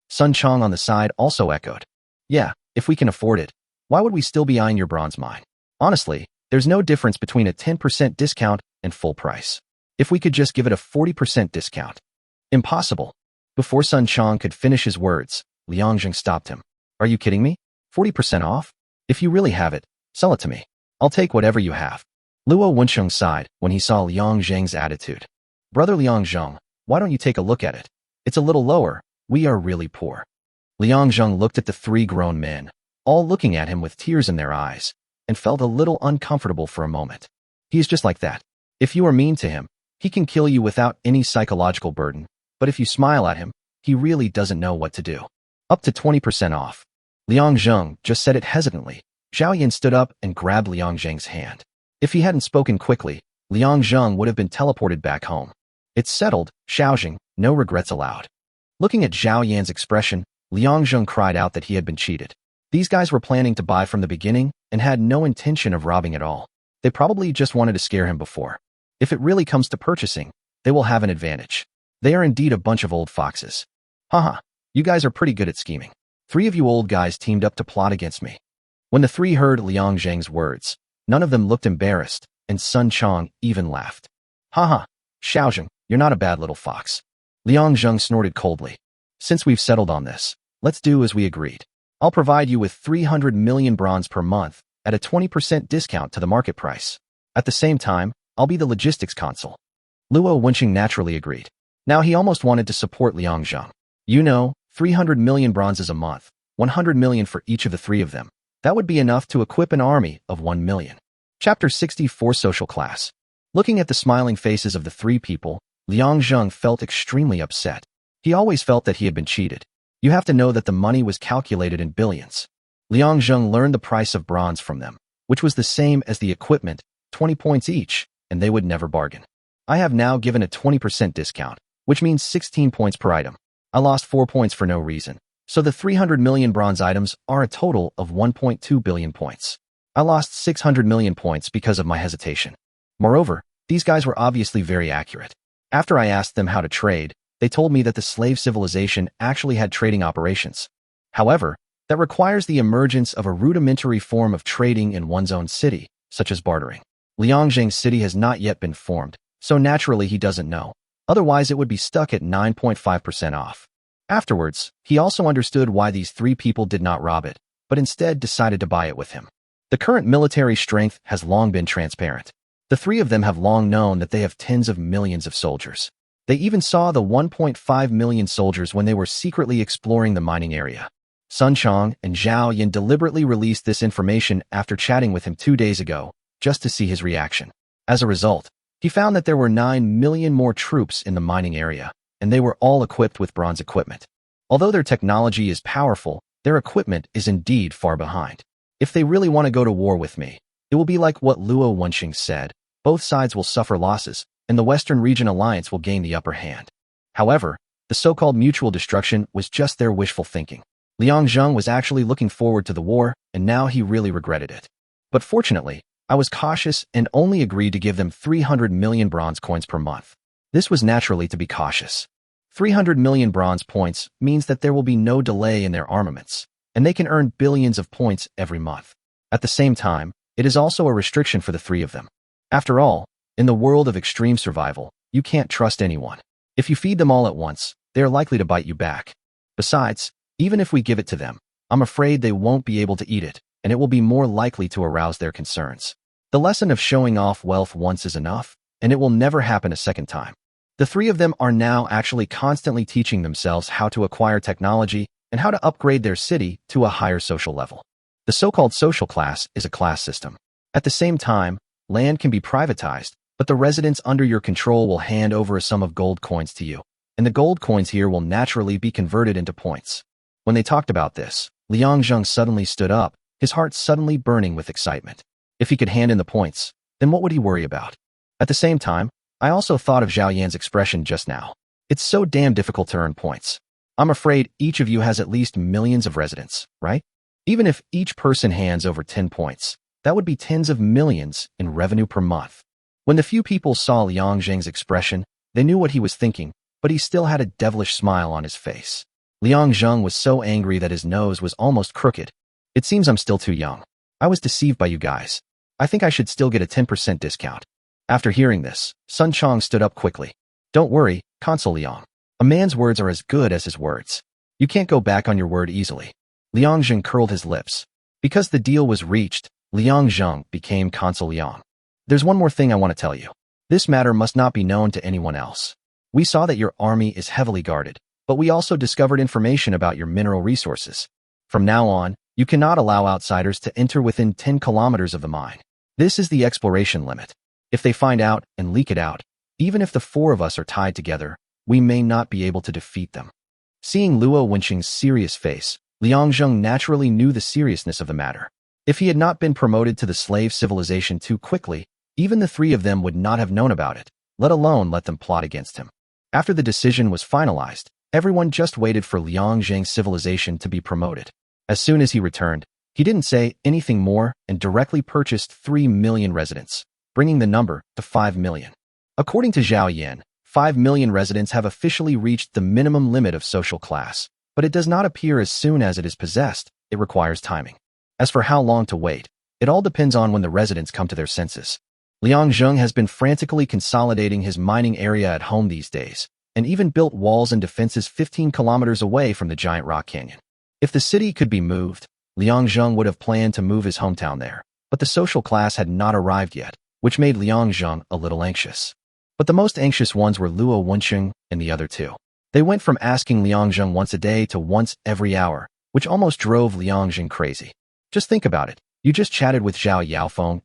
Sun Chong on the side also echoed. Yeah, if we can afford it, why would we still be eyeing your bronze mine? Honestly, there's no difference between a 10% discount and full price. If we could just give it a 40% discount. Impossible. Before Sun Chong could finish his words, Liang Zheng stopped him. Are you kidding me? 40% off? If you really have it, sell it to me. I'll take whatever you have. Luo Wenqing sighed when he saw Liang Zheng's attitude. Brother Liang Zheng, why don't you take a look at it? It's a little lower. We are really poor. Liang Zheng looked at the three grown men, all looking at him with tears in their eyes, and felt a little uncomfortable for a moment. He is just like that. If you are mean to him, he can kill you without any psychological burden, but if you smile at him, he really doesn't know what to do. Up to 20% off. Liang Zheng just said it hesitantly. Zhao Yan stood up and grabbed Liang Zheng's hand. If he hadn't spoken quickly, Liang Zheng would have been teleported back home. It's settled, Xiaozheng, no regrets allowed. Looking at Zhao Yan's expression, Liang Zheng cried out that he had been cheated. These guys were planning to buy from the beginning and had no intention of robbing at all. They probably just wanted to scare him before. If it really comes to purchasing, they will have an advantage. They are indeed a bunch of old foxes. Haha, you guys are pretty good at scheming. 3 of you old guys teamed up to plot against me. When the 3 heard Liang Zheng's words, none of them looked embarrassed, and Sun Chong even laughed. Haha, Xiaozheng, you're not a bad little fox. Liang Zheng snorted coldly. Since we've settled on this, let's do as we agreed. I'll provide you with 300 million bronze per month at a 20% discount to the market price. At the same time, I'll be the logistics consul. Luo Wenqing naturally agreed. Now he almost wanted to support Liang Zheng. 300 million bronzes a month, 100 million for each of the 3 of them. That would be enough to equip an army of 1 million. Chapter 64 Social Class. Looking at the smiling faces of the 3 people, Liang Zheng felt extremely upset. He always felt that he had been cheated. You have to know that the money was calculated in billions. Liang Zheng learned the price of bronze from them, which was the same as the equipment, 20 points each, and they would never bargain. I have now given a 20% discount, which means 16 points per item. I lost 4 points for no reason, so the 300 million bronze items are a total of 1.2 billion points. I lost 600 million points because of my hesitation. Moreover, these guys were obviously very accurate. After I asked them how to trade, they told me that the slave civilization actually had trading operations. However, that requires the emergence of a rudimentary form of trading in one's own city, such as bartering. Liang Zheng's city has not yet been formed, so naturally he doesn't know. Otherwise, it would be stuck at 9.5% off. Afterwards, he also understood why these 3 people did not rob it, but instead decided to buy it with him. The current military strength has long been transparent. The 3 of them have long known that they have tens of millions of soldiers. They even saw the 1.5 million soldiers when they were secretly exploring the mining area. Sun Chong and Zhao Yan deliberately released this information after chatting with him 2 days ago, just to see his reaction. As a result, he found that there were 9 million more troops in the mining area, and they were all equipped with bronze equipment. Although their technology is powerful, their equipment is indeed far behind. If they really want to go to war with me, it will be like what Luo Wenqing said. Both sides will suffer losses, and the Western Region Alliance will gain the upper hand. However, the so-called mutual destruction was just their wishful thinking. Liang Zheng was actually looking forward to the war, and now he really regretted it. But fortunately, I was cautious and only agreed to give them 300 million bronze coins per month. This was naturally to be cautious. 300 million bronze points means that there will be no delay in their armaments, and they can earn billions of points every month. At the same time, it is also a restriction for the 3 of them. After all, in the world of extreme survival, you can't trust anyone. If you feed them all at once, they are likely to bite you back. Besides, even if we give it to them, I'm afraid they won't be able to eat it, and it will be more likely to arouse their concerns. The lesson of showing off wealth once is enough, and it will never happen a second time. The 3 of them are now actually constantly teaching themselves how to acquire technology and how to upgrade their city to a higher social level. The so-called social class is a class system. At the same time, land can be privatized, but the residents under your control will hand over a sum of gold coins to you, and the gold coins here will naturally be converted into points. When they talked about this, Liang Zheng suddenly stood up, his heart suddenly burning with excitement. If he could hand in the points, then what would he worry about? At the same time, I also thought of Zhao Yan's expression just now. It's so damn difficult to earn points. I'm afraid each of you has at least millions of residents, right? Even if each person hands over 10 points, that would be tens of millions in revenue per month. When the few people saw Liang Zheng's expression, they knew what he was thinking, but he still had a devilish smile on his face. Liang Zheng was so angry that his nose was almost crooked. It seems I'm still too young. I was deceived by you guys. I think I should still get a 10% discount. After hearing this, Sun Chong stood up quickly. Don't worry, Consul Liang. A man's words are as good as his words. You can't go back on your word easily. Liang Zheng curled his lips. Because the deal was reached, Liang Zheng became Consul Liang. There's one more thing I want to tell you. This matter must not be known to anyone else. We saw that your army is heavily guarded, but we also discovered information about your mineral resources. From now on, you cannot allow outsiders to enter within 10 kilometers of the mine. This is the exploration limit. If they find out and leak it out, even if the 4 of us are tied together, we may not be able to defeat them. Seeing Luo Wenqing's serious face, Liang Zheng naturally knew the seriousness of the matter. If he had not been promoted to the slave civilization too quickly, even the 3 of them would not have known about it, let alone let them plot against him. After the decision was finalized, everyone just waited for Liang Zheng's civilization to be promoted. As soon as he returned, he didn't say anything more and directly purchased 3 million residents, bringing the number to 5 million. According to Zhao Yan, 5 million residents have officially reached the minimum limit of social class, but it does not appear as soon as it is possessed. It requires timing. As for how long to wait, it all depends on when the residents come to their senses. Liang Zheng has been frantically consolidating his mining area at home these days, and even built walls and defenses 15 kilometers away from the giant rock canyon. If the city could be moved, Liang Zheng would have planned to move his hometown there, but the social class had not arrived yet, which made Liang Zheng a little anxious. But the most anxious ones were Luo Wensheng and the other two. They went from asking Liang Zheng once a day to once every hour, which almost drove Liang Zheng crazy. Just think about it. You just chatted with Zhao Yaofeng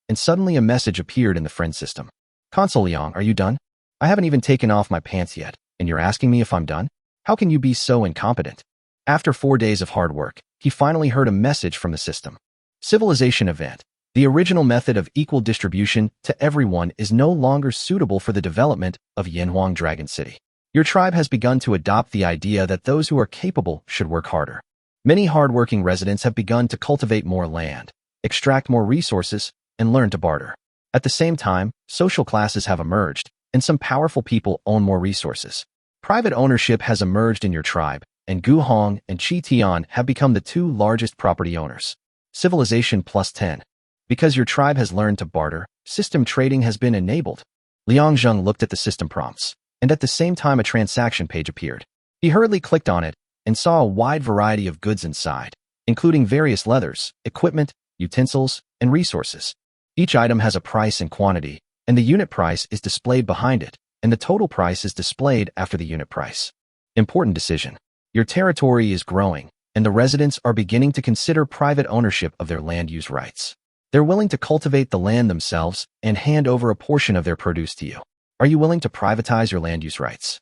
and suddenly a message appeared in the friend system. Consul Liang, are you done? I haven't even taken off my pants yet, and you're asking me if I'm done? How can you be so incompetent? After 4 days of hard work, he finally heard a message from the system. Civilization event. The original method of equal distribution to everyone is no longer suitable for the development of Yanhuang Dragon City. Your tribe has begun to adopt the idea that those who are capable should work harder. Many hardworking residents have begun to cultivate more land, extract more resources, and learn to barter. At the same time, social classes have emerged, and some powerful people own more resources. Private ownership has emerged in your tribe, and Gu Hong and Qi Tian have become the 2 largest property owners. Civilization plus 10. Because your tribe has learned to barter, system trading has been enabled. Liang Zheng looked at the system prompts, and at the same time a transaction page appeared. He hurriedly clicked on it and saw a wide variety of goods inside, including various leathers, equipment, utensils, and resources. Each item has a price and quantity, and the unit price is displayed behind it, and the total price is displayed after the unit price. Important decision. Your territory is growing, and the residents are beginning to consider private ownership of their land use rights. They're willing to cultivate the land themselves and hand over a portion of their produce to you. Are you willing to privatize your land use rights?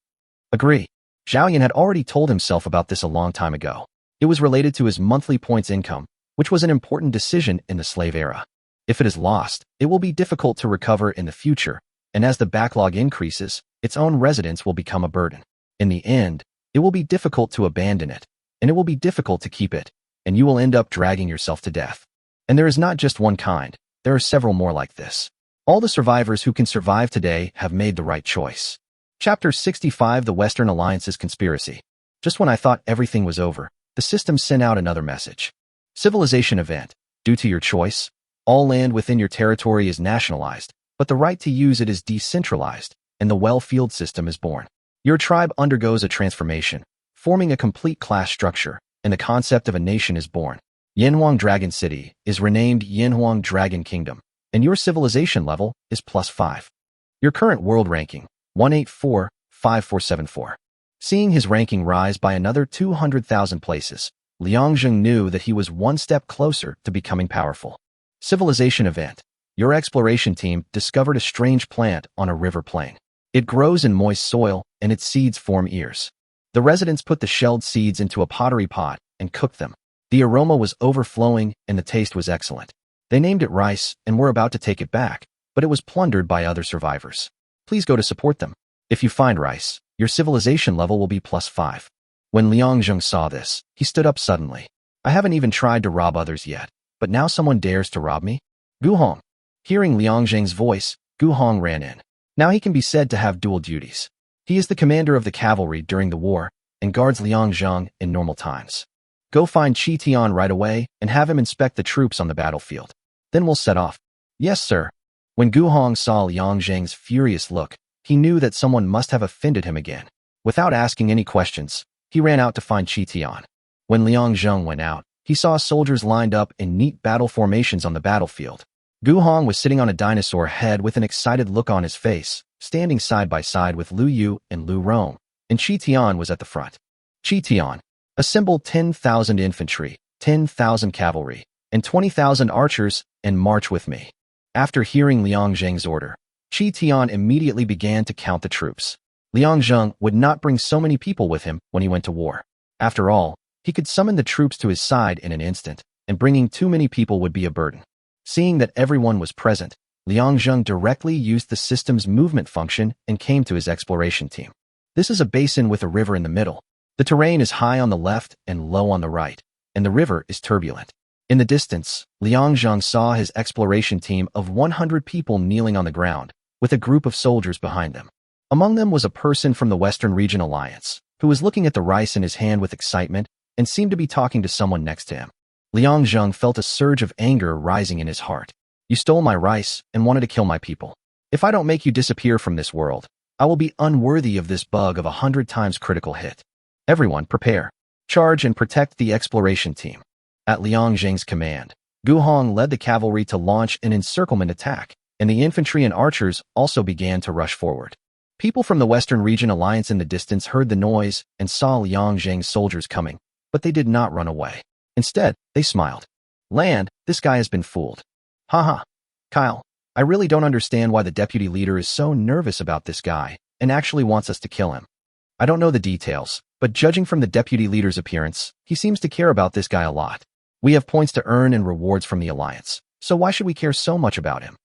Agree. Zhao Yan had already told himself about this a long time ago. It was related to his monthly points income, which was an important decision in the slave era. If it is lost, it will be difficult to recover in the future, and as the backlog increases, its own residents will become a burden. In the end, it will be difficult to abandon it, and it will be difficult to keep it, and you will end up dragging yourself to death. And there is not just one kind, there are several more like this. All the survivors who can survive today have made the right choice. Chapter 65 The Western Alliance's Conspiracy. Just when I thought everything was over, the system sent out another message. Civilization event. Due to your choice, all land within your territory is nationalized, but the right to use it is decentralized, and the well-field system is born. Your tribe undergoes a transformation, forming a complete class structure, and the concept of a nation is born. Yanhuang Dragon City is renamed Yanhuang Dragon Kingdom, and your civilization level is +5. Your current world ranking, 1845474. Seeing his ranking rise by another 200,000 places, Liang Zheng knew that he was one step closer to becoming powerful. Civilization event. Your exploration team discovered a strange plant on a river plain. It grows in moist soil, and its seeds form ears. The residents put the shelled seeds into a pottery pot and cooked them. The aroma was overflowing, and the taste was excellent. They named it rice and were about to take it back, but it was plundered by other survivors. Please go to support them. If you find rice, your civilization level will be +5. When Liang Zheng saw this, he stood up suddenly. I haven't even tried to rob others yet, but now someone dares to rob me? Gu Hong. Hearing Liang Zheng's voice, Gu Hong ran in. Now he can be said to have dual duties. He is the commander of the cavalry during the war and guards Liang Zheng in normal times. Go find Qi Tian right away and have him inspect the troops on the battlefield. Then we'll set off. Yes, sir. When Gu Hong saw Liang Zheng's furious look, he knew that someone must have offended him again. Without asking any questions, he ran out to find Qi Tian. When Liang Zheng went out, he saw soldiers lined up in neat battle formations on the battlefield. Gu Hong was sitting on a dinosaur head with an excited look on his face, standing side by side with Lu Yu and Lu Rong, and Qi Tian was at the front. Qi Tian. Assemble 10,000 infantry, 10,000 cavalry, and 20,000 archers, and march with me. After hearing Liang Zheng's order, Qi Tian immediately began to count the troops. Liang Zheng would not bring so many people with him when he went to war. After all, he could summon the troops to his side in an instant, and bringing too many people would be a burden. Seeing that everyone was present, Liang Zheng directly used the system's movement function and came to his exploration team. This is a basin with a river in the middle. The terrain is high on the left and low on the right, and the river is turbulent. In the distance, Liang Zheng saw his exploration team of 100 people kneeling on the ground, with a group of soldiers behind them. Among them was a person from the Western Region Alliance, who was looking at the rice in his hand with excitement and seemed to be talking to someone next to him. Liang Zheng felt a surge of anger rising in his heart. You stole my rice and wanted to kill my people. If I don't make you disappear from this world, I will be unworthy of this bug of 100 times critical hit. Everyone prepare. Charge and protect the exploration team. At Liang Zheng's command, Gu Hong led the cavalry to launch an encirclement attack, and the infantry and archers also began to rush forward. People from the Western Region Alliance in the distance heard the noise and saw Liang Zheng's soldiers coming, but they did not run away. Instead, they smiled. Land, this guy has been fooled. Haha. Kyle, I really don't understand why the deputy leader is so nervous about this guy and actually wants us to kill him. I don't know the details, but judging from the deputy leader's appearance, he seems to care about this guy a lot. We have points to earn and rewards from the Alliance, so why should we care so much about him?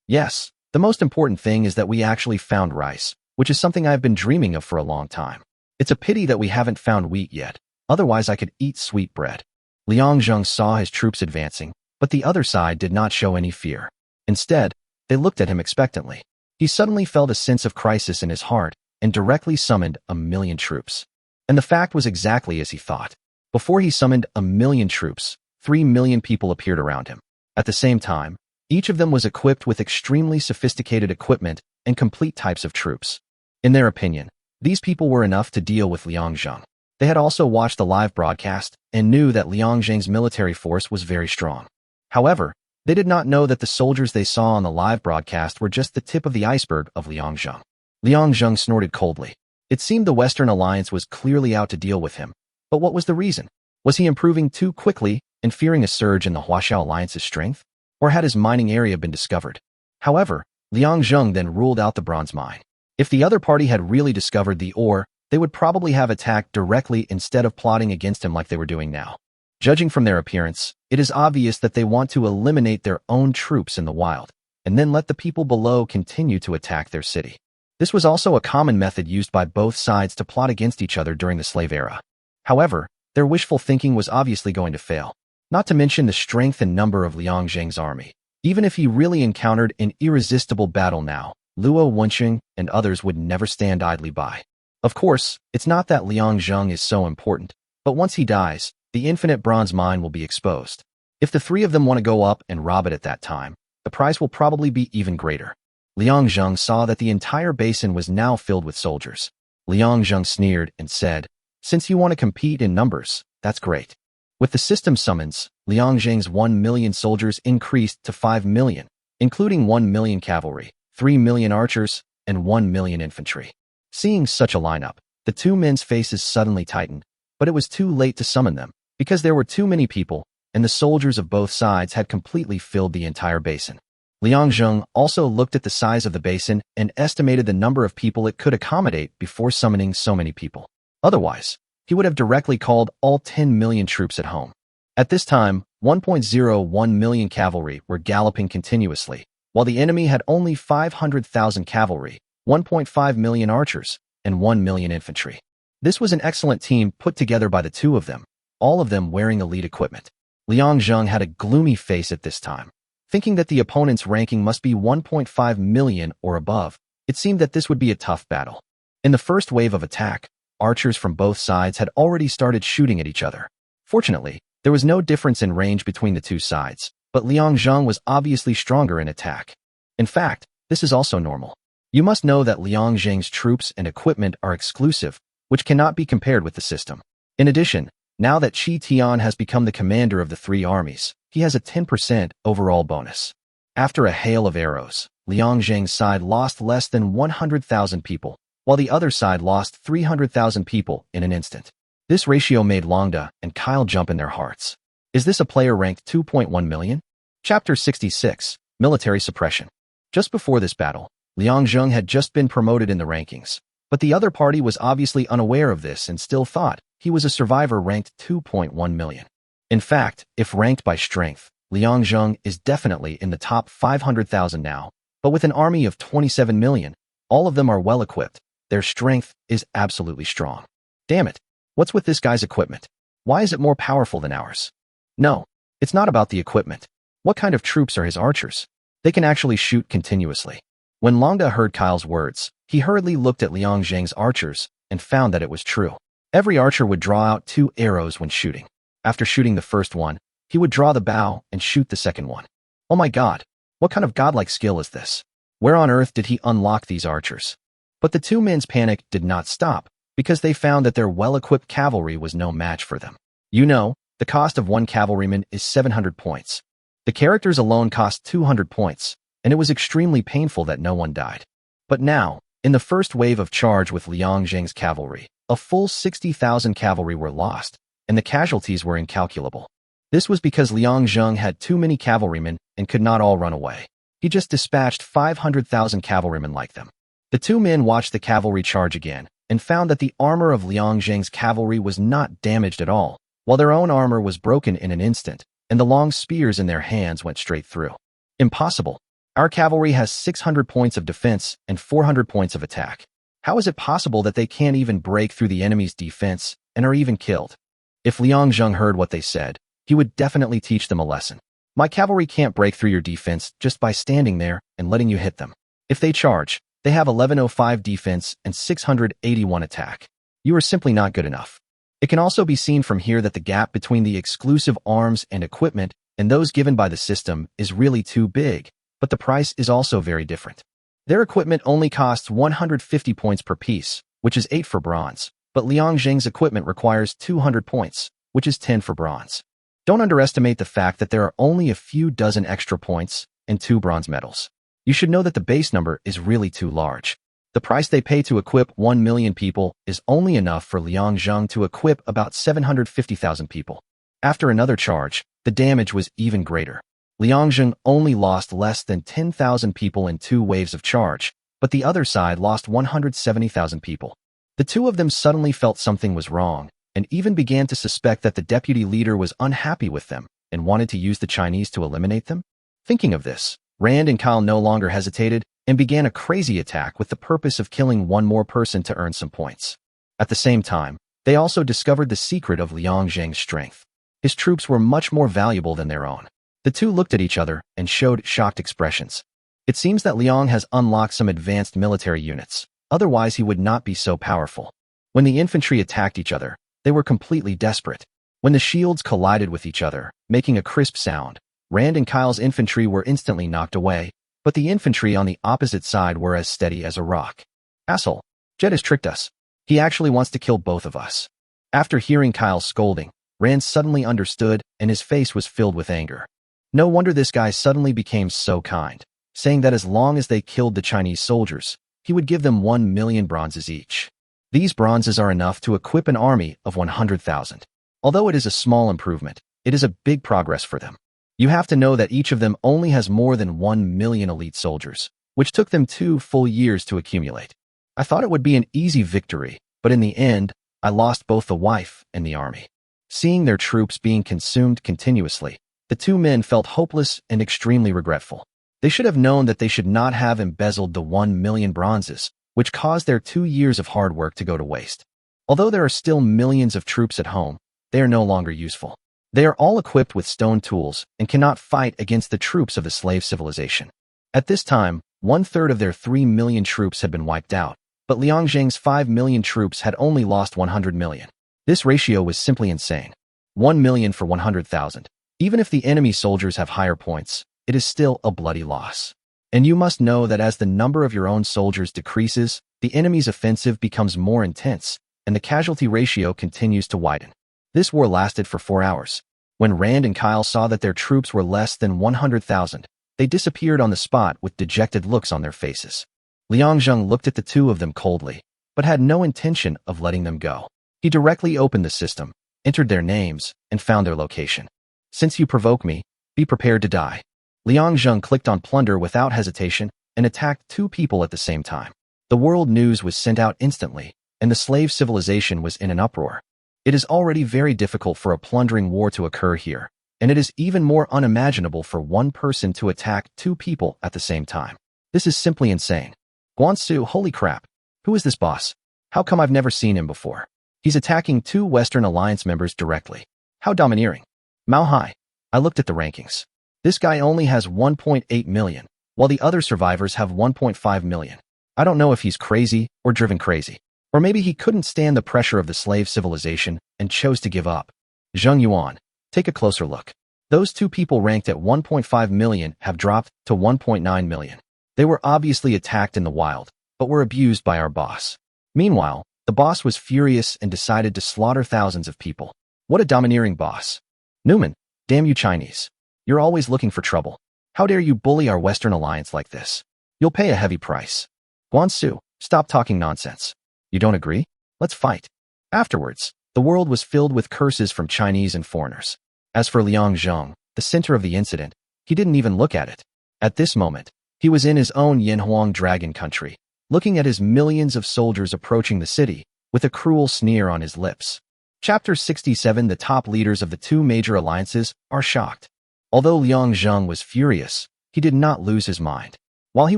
Yes, the most important thing is that we actually found rice, which is something I've been dreaming of for a long time. It's a pity that we haven't found wheat yet, otherwise I could eat sweet bread. Liang Zheng saw his troops advancing, but the other side did not show any fear. Instead, they looked at him expectantly. He suddenly felt a sense of crisis in his heart and directly summoned 1,000,000 troops. And the fact was exactly as he thought. Before he summoned 1,000,000 troops, 3,000,000 people appeared around him. At the same time, each of them was equipped with extremely sophisticated equipment and complete types of troops. In their opinion, these people were enough to deal with Liang Zheng. They had also watched the live broadcast and knew that Liang Zheng's military force was very strong. However, they did not know that the soldiers they saw on the live broadcast were just the tip of the iceberg of Liang Zheng. Liang Zheng snorted coldly. It seemed the Western Alliance was clearly out to deal with him. But what was the reason? Was he improving too quickly and fearing a surge in the Huaxiao Alliance's strength? Or had his mining area been discovered? However, Liang Zheng then ruled out the bronze mine. If the other party had really discovered the ore, they would probably have attacked directly instead of plotting against him like they were doing now. Judging from their appearance, it is obvious that they want to eliminate their own troops in the wild, and then let the people below continue to attack their city. This was also a common method used by both sides to plot against each other during the slave era. However, their wishful thinking was obviously going to fail, not to mention the strength and number of Liang Zheng's army. Even if he really encountered an irresistible battle now, Luo Wenqing and others would never stand idly by. Of course, it's not that Liang Zheng is so important, but once he dies, the infinite bronze mine will be exposed. If the three of them want to go up and rob it at that time, the price will probably be even greater. Liang Zheng saw that the entire basin was now filled with soldiers. Liang Zheng sneered and said, "Since you want to compete in numbers, that's great." With the system summons, Liang Zheng's 1,000,000 soldiers increased to 5,000,000, including 1,000,000 cavalry, 3,000,000 archers, and 1,000,000 infantry. Seeing such a lineup, the two men's faces suddenly tightened, but it was too late to summon them, because there were too many people, and the soldiers of both sides had completely filled the entire basin. Liang Zheng also looked at the size of the basin and estimated the number of people it could accommodate before summoning so many people. Otherwise, he would have directly called all 10,000,000 troops at home. At this time, 1.01 million cavalry were galloping continuously, while the enemy had only 500,000 cavalry, 1.5 million archers, and 1,000,000 infantry. This was an excellent team put together by the two of them, all of them wearing elite equipment. Liang Zheng had a gloomy face at this time. Thinking that the opponent's ranking must be 1.5 million or above, it seemed that this would be a tough battle. In the first wave of attack, archers from both sides had already started shooting at each other. Fortunately, there was no difference in range between the two sides, but Liang Zheng was obviously stronger in attack. In fact, this is also normal. You must know that Liang Zheng's troops and equipment are exclusive, which cannot be compared with the system. In addition, now that Qi Tian has become the commander of the three armies, he has a 10% overall bonus. After a hail of arrows, Liang Zheng's side lost less than 100,000 people, while the other side lost 300,000 people in an instant. This ratio made Longda and Kyle jump in their hearts. Is this a player ranked 2.1 million? Chapter 66, Military Suppression. Just before this battle, Liang Zheng had just been promoted in the rankings, but the other party was obviously unaware of this and still thought he was a survivor ranked 2.1 million. In fact, if ranked by strength, Liang Zheng is definitely in the top 500,000 now, but with an army of 27 million, all of them are well equipped. Their strength is absolutely strong. Damn it, what's with this guy's equipment? Why is it more powerful than ours? No, it's not about the equipment. What kind of troops are his archers? They can actually shoot continuously. When Longda heard Kyle's words, he hurriedly looked at Liang Zheng's archers and found that it was true. Every archer would draw out 2 arrows when shooting. After shooting the first one, he would draw the bow and shoot the second one. Oh my god, what kind of godlike skill is this? Where on earth did he unlock these archers? But the 2 men's panic did not stop, because they found that their well-equipped cavalry was no match for them. You know, the cost of 1 cavalryman is 700 points. The characters alone cost 200 points, and it was extremely painful that no one died. But now, in the first wave of charge with Liang Zheng's cavalry, a full 60,000 cavalry were lost, and the casualties were incalculable. This was because Liang Zheng had too many cavalrymen and could not all run away. He just dispatched 500,000 cavalrymen like them. The 2 men watched the cavalry charge again, and found that the armor of Liang Zheng's cavalry was not damaged at all, while their own armor was broken in an instant, and the long spears in their hands went straight through. Impossible. Our cavalry has 600 points of defense and 400 points of attack. How is it possible that they can't even break through the enemy's defense and are even killed? If Liang Zheng heard what they said, he would definitely teach them a lesson. My cavalry can't break through your defense just by standing there and letting you hit them. If they charge, they have 1105 defense and 681 attack. You are simply not good enough. It can also be seen from here that the gap between the exclusive arms and equipment and those given by the system is really too big, but the price is also very different. Their equipment only costs 150 points per piece, which is 8 for bronze, but Liang Zheng's equipment requires 200 points, which is 10 for bronze. Don't underestimate the fact that there are only a few dozen extra points and 2 bronze medals. You should know that the base number is really too large. The price they pay to equip 1 million people is only enough for Liang Zheng to equip about 750,000 people. After another charge, the damage was even greater. Liang Zheng only lost less than 10,000 people in 2 waves of charge, but the other side lost 170,000 people. The 2 of them suddenly felt something was wrong, and even began to suspect that the deputy leader was unhappy with them and wanted to use the Chinese to eliminate them. Thinking of this, Rand and Kyle no longer hesitated and began a crazy attack with the purpose of killing one more person to earn some points. At the same time, they also discovered the secret of Liang Zheng's strength. His troops were much more valuable than their own. The 2 looked at each other and showed shocked expressions. It seems that Liang has unlocked some advanced military units, otherwise he would not be so powerful. When the infantry attacked each other, they were completely desperate. When the shields collided with each other, making a crisp sound, Rand and Kyle's infantry were instantly knocked away, but the infantry on the opposite side were as steady as a rock. Asshole, Jed has tricked us. He actually wants to kill both of us. After hearing Kyle's scolding, Rand suddenly understood and his face was filled with anger. No wonder this guy suddenly became so kind, saying that as long as they killed the Chinese soldiers, he would give them 1 million bronzes each. These bronzes are enough to equip an army of 100,000. Although it is a small improvement, it is a big progress for them. You have to know that each of them only has more than 1 million elite soldiers, which took them 2 full years to accumulate. I thought it would be an easy victory, but in the end, I lost both the wife and the army. Seeing their troops being consumed continuously, the 2 men felt hopeless and extremely regretful. They should have known that they should not have embezzled the 1 million bronzes, which caused their 2 years of hard work to go to waste. Although there are still millions of troops at home, they are no longer useful. They are all equipped with stone tools and cannot fight against the troops of the slave civilization. At this time, 1/3 of their 3 million troops had been wiped out, but Liang Zheng's 5 million troops had only lost 100 million. This ratio was simply insane. 1 million for 100,000. Even if the enemy soldiers have higher points, it is still a bloody loss. And you must know that as the number of your own soldiers decreases, the enemy's offensive becomes more intense, and the casualty ratio continues to widen. This war lasted for 4 hours. When Rand and Kyle saw that their troops were less than 100,000, they disappeared on the spot with dejected looks on their faces. Liang Zheng looked at the 2 of them coldly, but had no intention of letting them go. He directly opened the system, entered their names, and found their location. Since you provoke me, be prepared to die. Liang Zheng clicked on plunder without hesitation and attacked 2 people at the same time. The world news was sent out instantly, and the slave civilization was in an uproar. It is already very difficult for a plundering war to occur here, and it is even more unimaginable for one person to attack 2 people at the same time. This is simply insane. Guansu, holy crap. Who is this boss? How come I've never seen him before? He's attacking 2 Western Alliance members directly. How domineering. Mao Hai. I looked at the rankings. This guy only has 1.8 million, while the other survivors have 1.5 million. I don't know if he's crazy or driven crazy. Or maybe he couldn't stand the pressure of the slave civilization and chose to give up. Zheng Yuan, take a closer look. Those 2 people ranked at 1.5 million have dropped to 1.9 million. They were obviously attacked in the wild, but were abused by our boss. Meanwhile, the boss was furious and decided to slaughter thousands of people. What a domineering boss. Newman, damn you Chinese. You're always looking for trouble. How dare you bully our Western alliance like this? You'll pay a heavy price. Guansu, stop talking nonsense. You don't agree? Let's fight. Afterwards, the world was filled with curses from Chinese and foreigners. As for Liang Zheng, the center of the incident, he didn't even look at it. At this moment, he was in his own Yanhuang dragon country, looking at his millions of soldiers approaching the city, with a cruel sneer on his lips. Chapter 67. The top leaders of the 2 major alliances are shocked. Although Liang Zheng was furious, he did not lose his mind. While he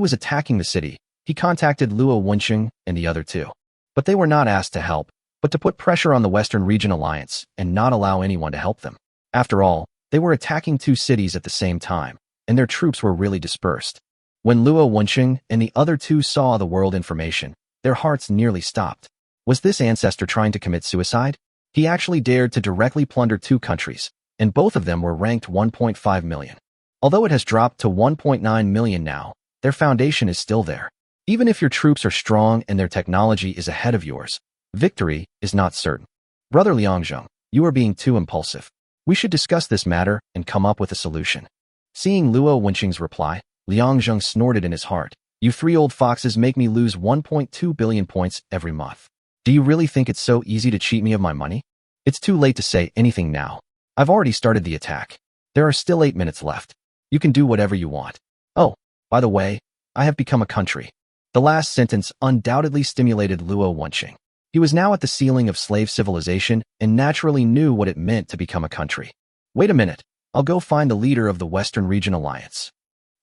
was attacking the city, he contacted Luo Wenqing and the other 2. But they were not asked to help, but to put pressure on the Western Region Alliance and not allow anyone to help them. After all, they were attacking 2 cities at the same time, and their troops were really dispersed. When Luo Wenqing and the other 2 saw the world information, their hearts nearly stopped. Was this ancestor trying to commit suicide? He actually dared to directly plunder 2 countries, and both of them were ranked 1.5 million. Although it has dropped to 1.9 million now, their foundation is still there. Even if your troops are strong and their technology is ahead of yours, victory is not certain. Brother Liang Zheng, you are being too impulsive. We should discuss this matter and come up with a solution. Seeing Luo Wenqing's reply, Liang Zheng snorted in his heart. You 3 old foxes make me lose 1.2 billion points every month. Do you really think it's so easy to cheat me of my money? It's too late to say anything now. I've already started the attack. There are still 8 minutes left. You can do whatever you want. Oh, by the way, I have become a country. The last sentence undoubtedly stimulated Luo Wenqing. He was now at the ceiling of slave civilization and naturally knew what it meant to become a country. Wait a minute, I'll go find the leader of the Western Region Alliance.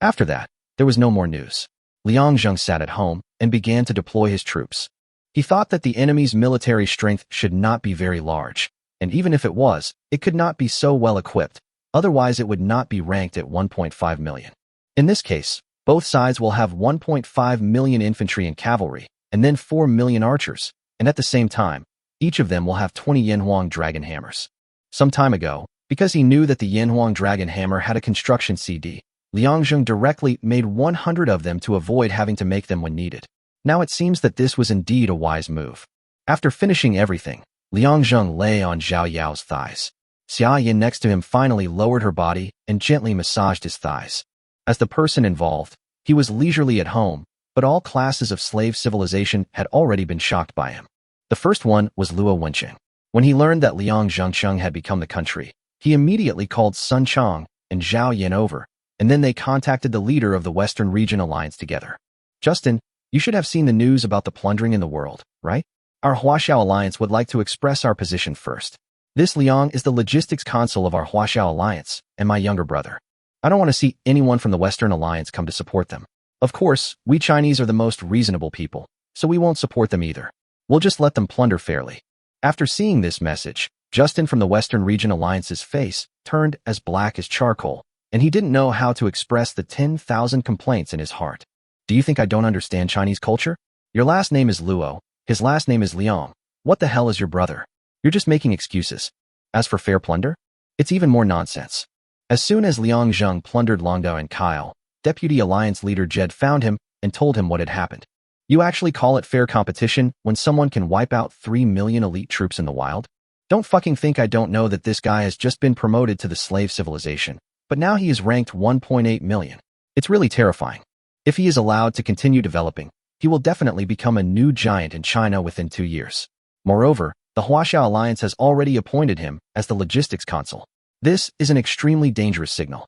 After that, there was no more news. Liang Zheng sat at home and began to deploy his troops. He thought that the enemy's military strength should not be very large, and even if it was, it could not be so well equipped, otherwise it would not be ranked at 1.5 million. In this case, both sides will have 1.5 million infantry and cavalry, and then 4 million archers, and at the same time, each of them will have 20 Yanhuang dragon hammers. Some time ago, because he knew that the Yanhuang dragon hammer had a construction CD, Liang Zheng directly made 100 of them to avoid having to make them when needed. Now it seems that this was indeed a wise move. After finishing everything, Liang Zheng lay on Zhao Yao's thighs. Xia Yin next to him finally lowered her body and gently massaged his thighs. As the person involved, he was leisurely at home, but all classes of slave civilization had already been shocked by him. The first one was Luo Wenqing. When he learned that Liang Zhengcheng had become the country, he immediately called Sun Chang and Zhao Yin over, and then they contacted the leader of the Western Region Alliance together. Justin, you should have seen the news about the plundering in the world, right? Our Huaxiao Alliance would like to express our position first. This Liang is the logistics consul of our Huaxiao Alliance and my younger brother. I don't want to see anyone from the Western Alliance come to support them. Of course, we Chinese are the most reasonable people, so we won't support them either. We'll just let them plunder fairly. After seeing this message, Justin from the Western Region Alliance's face turned as black as charcoal, and he didn't know how to express the 10,000 complaints in his heart. Do you think I don't understand Chinese culture? Your last name is Luo, his last name is Liang. What the hell is your brother? You're just making excuses. As for fair plunder, it's even more nonsense. As soon as Liang Zheng plundered Longdao and Kyle, Deputy Alliance Leader Jed found him and told him what had happened. You actually call it fair competition when someone can wipe out 3 million elite troops in the wild? Don't fucking think I don't know that this guy has just been promoted to the slave civilization, but now he is ranked 1.8 million. It's really terrifying. If he is allowed to continue developing, he will definitely become a new giant in China within 2 years. Moreover, the Huaxiao Alliance has already appointed him as the logistics consul. This is an extremely dangerous signal.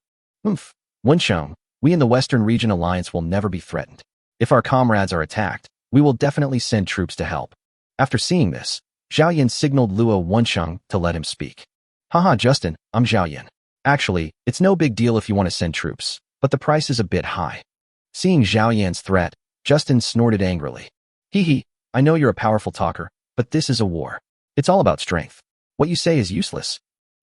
Wensheng, we in the Western Region Alliance will never be threatened. If our comrades are attacked, we will definitely send troops to help. After seeing this, Zhao Yin signaled Luo Wensheng to let him speak. Haha, Justin, I'm Zhao Yin. Actually, it's no big deal if you want to send troops, but the price is a bit high. Seeing Zhao Yan's threat, Justin snorted angrily. Hee hee, I know you're a powerful talker, but this is a war. It's all about strength. What you say is useless.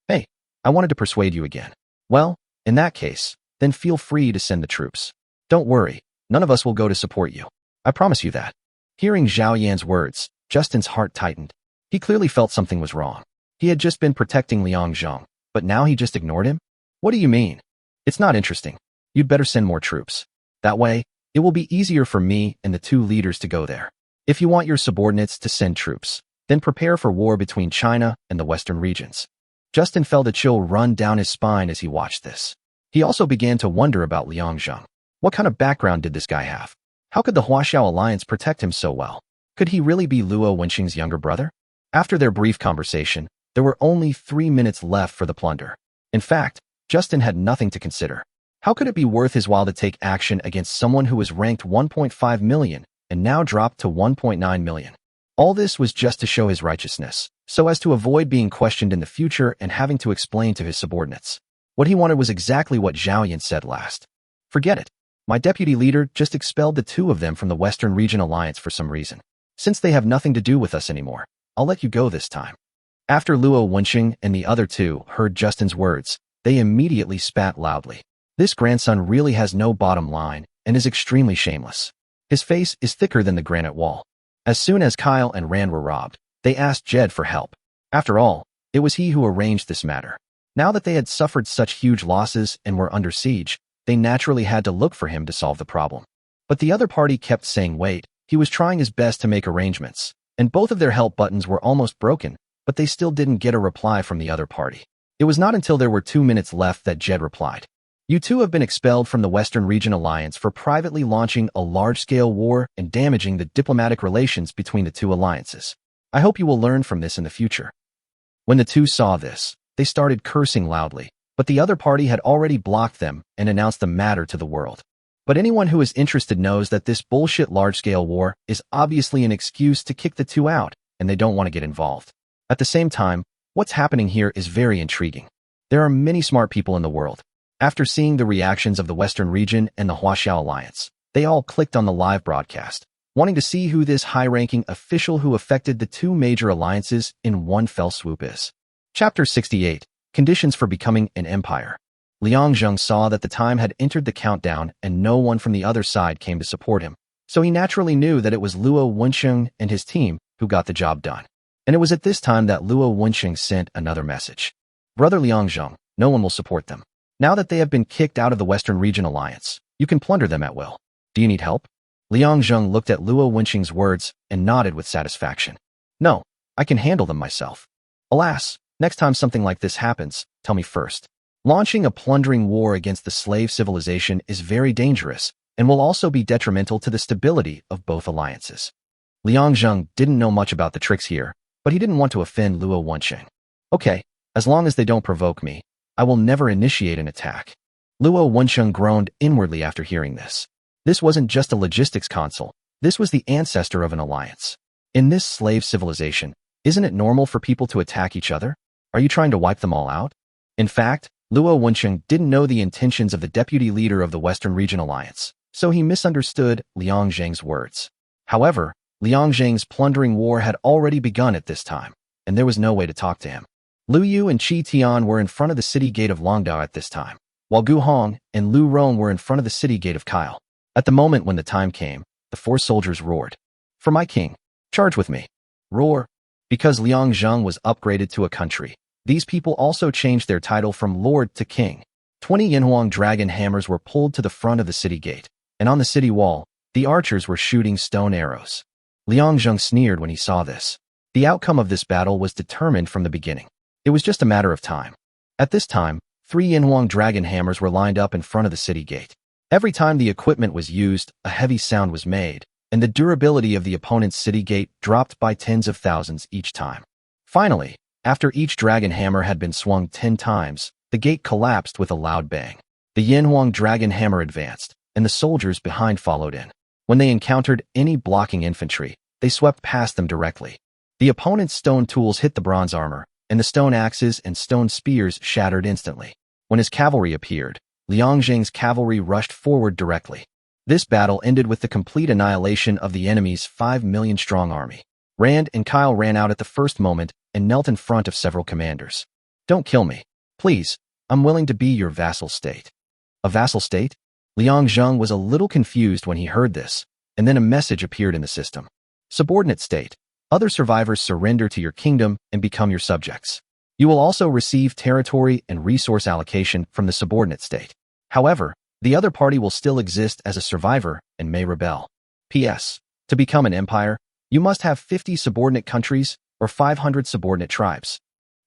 Hey, I wanted to persuade you again. Well, in that case, then feel free to send the troops. Don't worry, none of us will go to support you. I promise you that. Hearing Zhao Yan's words, Justin's heart tightened. He clearly felt something was wrong. He had just been protecting Liang Zhong, but now he just ignored him? What do you mean? It's not interesting. You'd better send more troops. That way, it will be easier for me and the two leaders to go there. If you want your subordinates to send troops, then prepare for war between China and the western regions. Justin felt a chill run down his spine as he watched this. He also began to wonder about Liang Zhong. What kind of background did this guy have? How could the Huaxiao alliance protect him so well? Could he really be Luo Wenqing's younger brother? After their brief conversation, there were only 3 minutes left for the plunder. In fact, Justin had nothing to consider. How could it be worth his while to take action against someone who was ranked 1.5 million and now dropped to 1.9 million? All this was just to show his righteousness, so as to avoid being questioned in the future and having to explain to his subordinates. What he wanted was exactly what Zhao Yan said last. Forget it. My deputy leader just expelled the two of them from the Western Region Alliance for some reason. Since they have nothing to do with us anymore, I'll let you go this time. After Luo Wenqing and the other two heard Justin's words, they immediately spat loudly. This grandson really has no bottom line and is extremely shameless. His face is thicker than the granite wall. As soon as Kyle and Rand were robbed, they asked Jed for help. After all, it was he who arranged this matter. Now that they had suffered such huge losses and were under siege, they naturally had to look for him to solve the problem. But the other party kept saying wait. He was trying his best to make arrangements, and both of their help buttons were almost broken, but they still didn't get a reply from the other party. It was not until there were 2 minutes left that Jed replied. You two have been expelled from the Western Region Alliance for privately launching a large-scale war and damaging the diplomatic relations between the two alliances. I hope you will learn from this in the future. When the two saw this, they started cursing loudly, but the other party had already blocked them and announced the matter to the world. But anyone who is interested knows that this bullshit large-scale war is obviously an excuse to kick the two out, and they don't want to get involved. At the same time, what's happening here is very intriguing. There are many smart people in the world. After seeing the reactions of the Western region and the Huaxiao Alliance, they all clicked on the live broadcast, wanting to see who this high-ranking official who affected the two major alliances in one fell swoop is. Chapter 68, Conditions for Becoming an Empire. Liang Zhong saw that the time had entered the countdown and no one from the other side came to support him, so he naturally knew that it was Luo Wenqing and his team who got the job done. And it was at this time that Luo Wenqing sent another message. Brother Liang Zhong, no one will support them. Now that they have been kicked out of the Western Region Alliance, you can plunder them at will. Do you need help? Liang Zhong looked at Luo Wenqing's words and nodded with satisfaction. No, I can handle them myself. Alas, next time something like this happens, tell me first. Launching a plundering war against the slave civilization is very dangerous and will also be detrimental to the stability of both alliances. Liang Zhong didn't know much about the tricks here, but he didn't want to offend Luo Wenqing. Okay, as long as they don't provoke me, I will never initiate an attack. Luo Wenqing groaned inwardly after hearing this. This wasn't just a logistics console, this was the ancestor of an alliance. In this slave civilization, isn't it normal for people to attack each other? Are you trying to wipe them all out? In fact, Luo Wenqing didn't know the intentions of the deputy leader of the Western Region Alliance, so he misunderstood Liang Zheng's words. However, Liang Zheng's plundering war had already begun at this time, and there was no way to talk to him. Lu Yu and Qi Tian were in front of the city gate of Longdao at this time, while Gu Hong and Lu Rong were in front of the city gate of Kyle. At the moment when the time came, the 4 soldiers roared. For my king, charge with me. Roar. Because Liang Zhong was upgraded to a country, these people also changed their title from lord to king. 20 Yinhuang dragon hammers were pulled to the front of the city gate, and on the city wall, the archers were shooting stone arrows. Liang Zhong sneered when he saw this. The outcome of this battle was determined from the beginning. It was just a matter of time. At this time, 3 Yinhuang dragon hammers were lined up in front of the city gate. Every time the equipment was used, a heavy sound was made, and the durability of the opponent's city gate dropped by tens of thousands each time. Finally, after each dragon hammer had been swung 10 times, the gate collapsed with a loud bang. The Yinhuang dragon hammer advanced, and the soldiers behind followed in. When they encountered any blocking infantry, they swept past them directly. The opponent's stone tools hit the bronze armor, and the stone axes and stone spears shattered instantly. When his cavalry appeared, Liang Zheng's cavalry rushed forward directly. This battle ended with the complete annihilation of the enemy's 5 million-strong army. Rand and Kyle ran out at the first moment and knelt in front of several commanders. Don't kill me. Please, I'm willing to be your vassal state. A vassal state? Liang Zheng was a little confused when he heard this, and then a message appeared in the system. Subordinate state. Other survivors surrender to your kingdom and become your subjects. You will also receive territory and resource allocation from the subordinate state. However, the other party will still exist as a survivor and may rebel. P.S. To become an empire, you must have 50 subordinate countries or 500 subordinate tribes.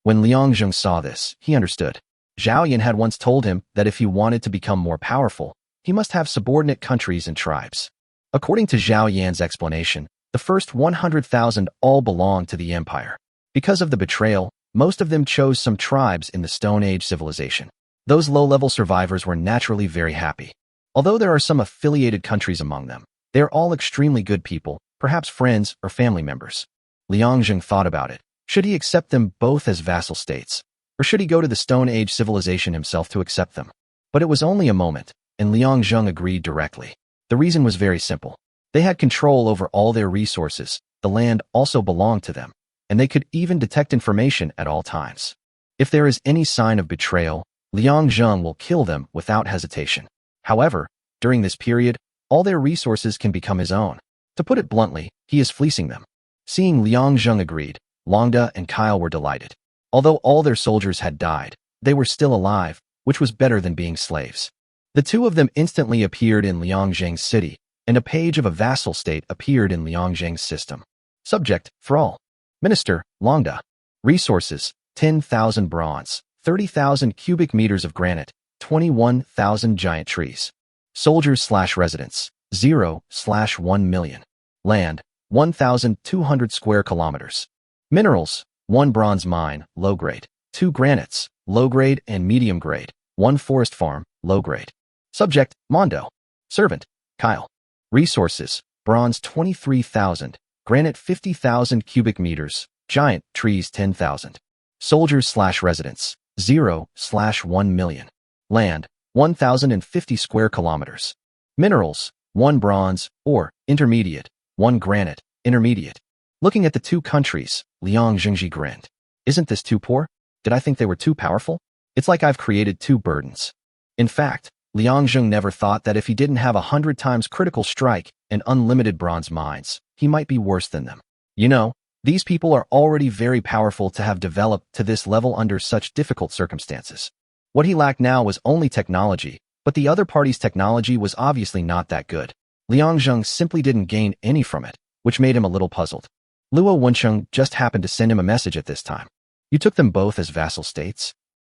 When Liang Zheng saw this, he understood. Zhao Yan had once told him that if he wanted to become more powerful, he must have subordinate countries and tribes. According to Zhao Yan's explanation, the first 100,000 all belonged to the empire. Because of the betrayal, most of them chose some tribes in the Stone Age civilization. Those low-level survivors were naturally very happy. Although there are some affiliated countries among them, they are all extremely good people, perhaps friends or family members. Liang Zheng thought about it. Should he accept them both as vassal states? Or should he go to the Stone Age civilization himself to accept them? But it was only a moment, and Liang Zheng agreed directly. The reason was very simple. They had control over all their resources, the land also belonged to them, and they could even detect information at all times. If there is any sign of betrayal, Liang Zheng will kill them without hesitation. However, during this period, all their resources can become his own. To put it bluntly, he is fleecing them. Seeing Liang Zheng agreed, Longda and Kyle were delighted. Although all their soldiers had died, they were still alive, which was better than being slaves. The two of them instantly appeared in Liang Zheng's city, and a page of a vassal state appeared in Liang Zheng's system. Subject, Thrall. Minister, Longda. Resources, 10,000 bronze, 30,000 cubic meters of granite, 21,000 giant trees. Soldiers/residents, 0/1 million. Land, 1,200 square kilometers. Minerals, 1 bronze mine, low grade, 2 granites, low grade and medium grade, 1 forest farm, low grade. Subject, Mondo. Servant, Kyle. Resources, bronze 23,000, granite 50,000 cubic meters, giant trees 10,000. Soldiers/residents, 0/1 million. Land, 1,050 square kilometers. Minerals, 1 bronze, or intermediate, 1 granite, intermediate. Looking at the two countries, Liang Zhengji grinned. Isn't this too poor? Did I think they were too powerful? It's like I've created two burdens. In fact, Liang Zheng never thought that if he didn't have 100 times critical strike and unlimited bronze mines, he might be worse than them. You know, these people are already very powerful to have developed to this level under such difficult circumstances. What he lacked now was only technology, but the other party's technology was obviously not that good. Liang Zheng simply didn't gain any from it, which made him a little puzzled. Luo Wencheng just happened to send him a message at this time. You took them both as vassal states?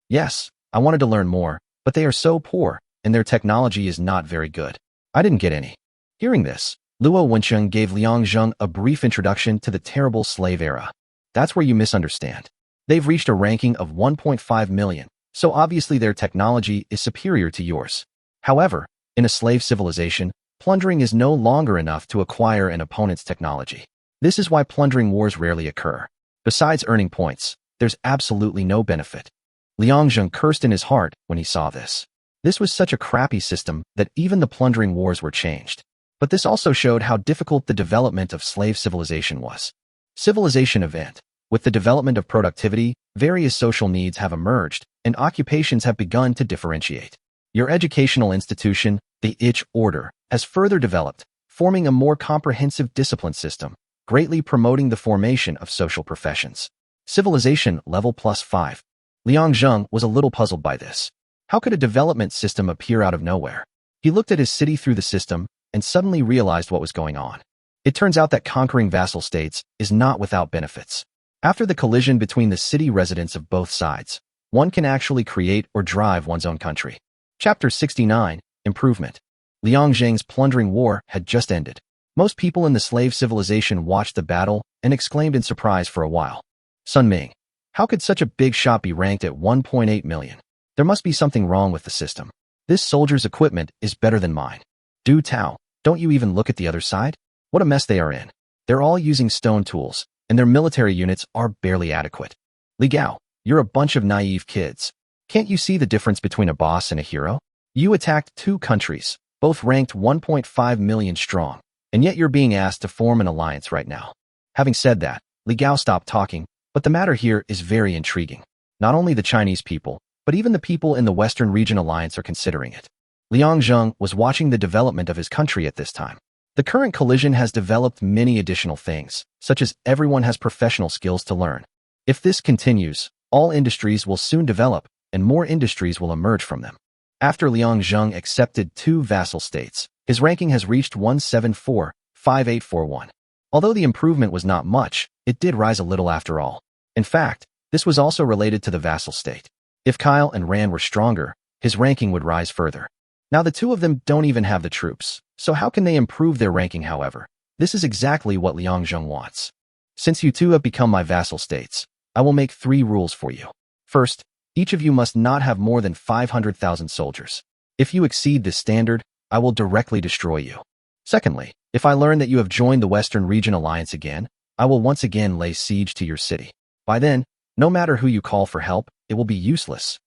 Yes, I wanted to learn more, but they are so poor, and their technology is not very good. I didn't get any. Hearing this, Luo Wencheng gave Liang Zheng a brief introduction to the terrible slave era. That's where you misunderstand. They've reached a ranking of 1.5 million, so obviously their technology is superior to yours. However, in a slave civilization, plundering is no longer enough to acquire an opponent's technology. This is why plundering wars rarely occur. Besides earning points, there's absolutely no benefit. Liang Zheng cursed in his heart when he saw this. This was such a crappy system that even the plundering wars were changed. But this also showed how difficult the development of slave civilization was. Civilization event. With the development of productivity, various social needs have emerged, and occupations have begun to differentiate. Your educational institution, the Ich Order, has further developed, forming a more comprehensive discipline system, greatly promoting the formation of social professions. Civilization level +5. Liang Zheng was a little puzzled by this. How could a development system appear out of nowhere? He looked at his city through the system and suddenly realized what was going on. It turns out that conquering vassal states is not without benefits. After the collision between the city residents of both sides, one can actually create or drive one's own country. Chapter 69, Improvement. Liang Zheng's plundering war had just ended. Most people in the slave civilization watched the battle and exclaimed in surprise for a while. Sun Ming, how could such a big shot be ranked at 1.8 million? There must be something wrong with the system. This soldier's equipment is better than mine. Du Tao, don't you even look at the other side? What a mess they are in. They're all using stone tools, and their military units are barely adequate. Li Gao, you're a bunch of naive kids. Can't you see the difference between a boss and a hero? You attacked two countries, both ranked 1.5 million strong, and yet you're being asked to form an alliance right now. Having said that, Li Gao stopped talking, but the matter here is very intriguing. Not only the Chinese people, but even the people in the Western Region Alliance are considering it. Liang Zheng was watching the development of his country at this time. The current collision has developed many additional things, such as everyone has professional skills to learn. If this continues, all industries will soon develop, and more industries will emerge from them. After Liang Zheng accepted 2 vassal states, his ranking has reached 174,5841. Although the improvement was not much, it did rise a little after all. In fact, this was also related to the vassal state. If Kyle and Ran were stronger, his ranking would rise further. Now the two of them don't even have the troops, so how can they improve their ranking however? This is exactly what Liang Zheng wants. Since you two have become my vassal states, I will make 3 rules for you. First, each of you must not have more than 500,000 soldiers. If you exceed this standard, I will directly destroy you. Secondly, if I learn that you have joined the Western Region Alliance again, I will once again lay siege to your city. By then, no matter who you call for help, it will be useless.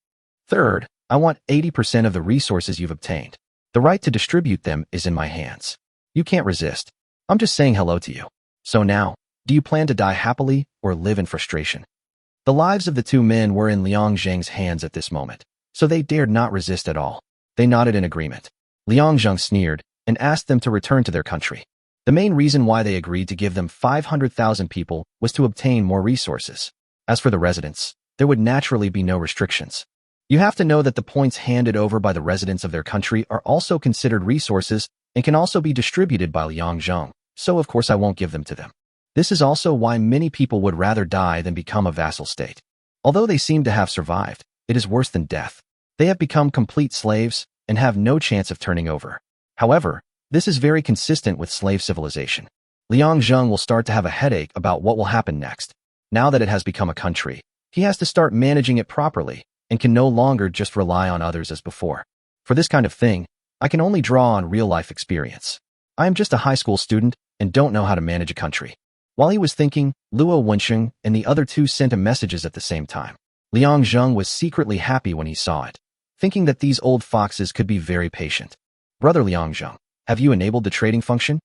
Third, I want 80% of the resources you've obtained. The right to distribute them is in my hands. You can't resist. I'm just saying hello to you. So now, do you plan to die happily or live in frustration? The lives of the 2 men were in Liang Zheng's hands at this moment, so they dared not resist at all. They nodded in agreement. Liang Zheng sneered and asked them to return to their country. The main reason why they agreed to give them 500,000 people was to obtain more resources. As for the residents, there would naturally be no restrictions. You have to know that the points handed over by the residents of their country are also considered resources and can also be distributed by Liang Zheng, so of course I won't give them to them. This is also why many people would rather die than become a vassal state. Although they seem to have survived, it is worse than death. They have become complete slaves and have no chance of turning over. However, this is very consistent with slave civilization. Liang Zheng will start to have a headache about what will happen next. Now that it has become a country, he has to start managing it properly and can no longer just rely on others as before. For this kind of thing, I can only draw on real-life experience. I am just a high school student and don't know how to manage a country. While he was thinking, Luo Wensheng and the other 2 sent him messages at the same time. Liang Zheng was secretly happy when he saw it, thinking that these old foxes could be very patient. Brother Liang Zheng, have you enabled the trading function?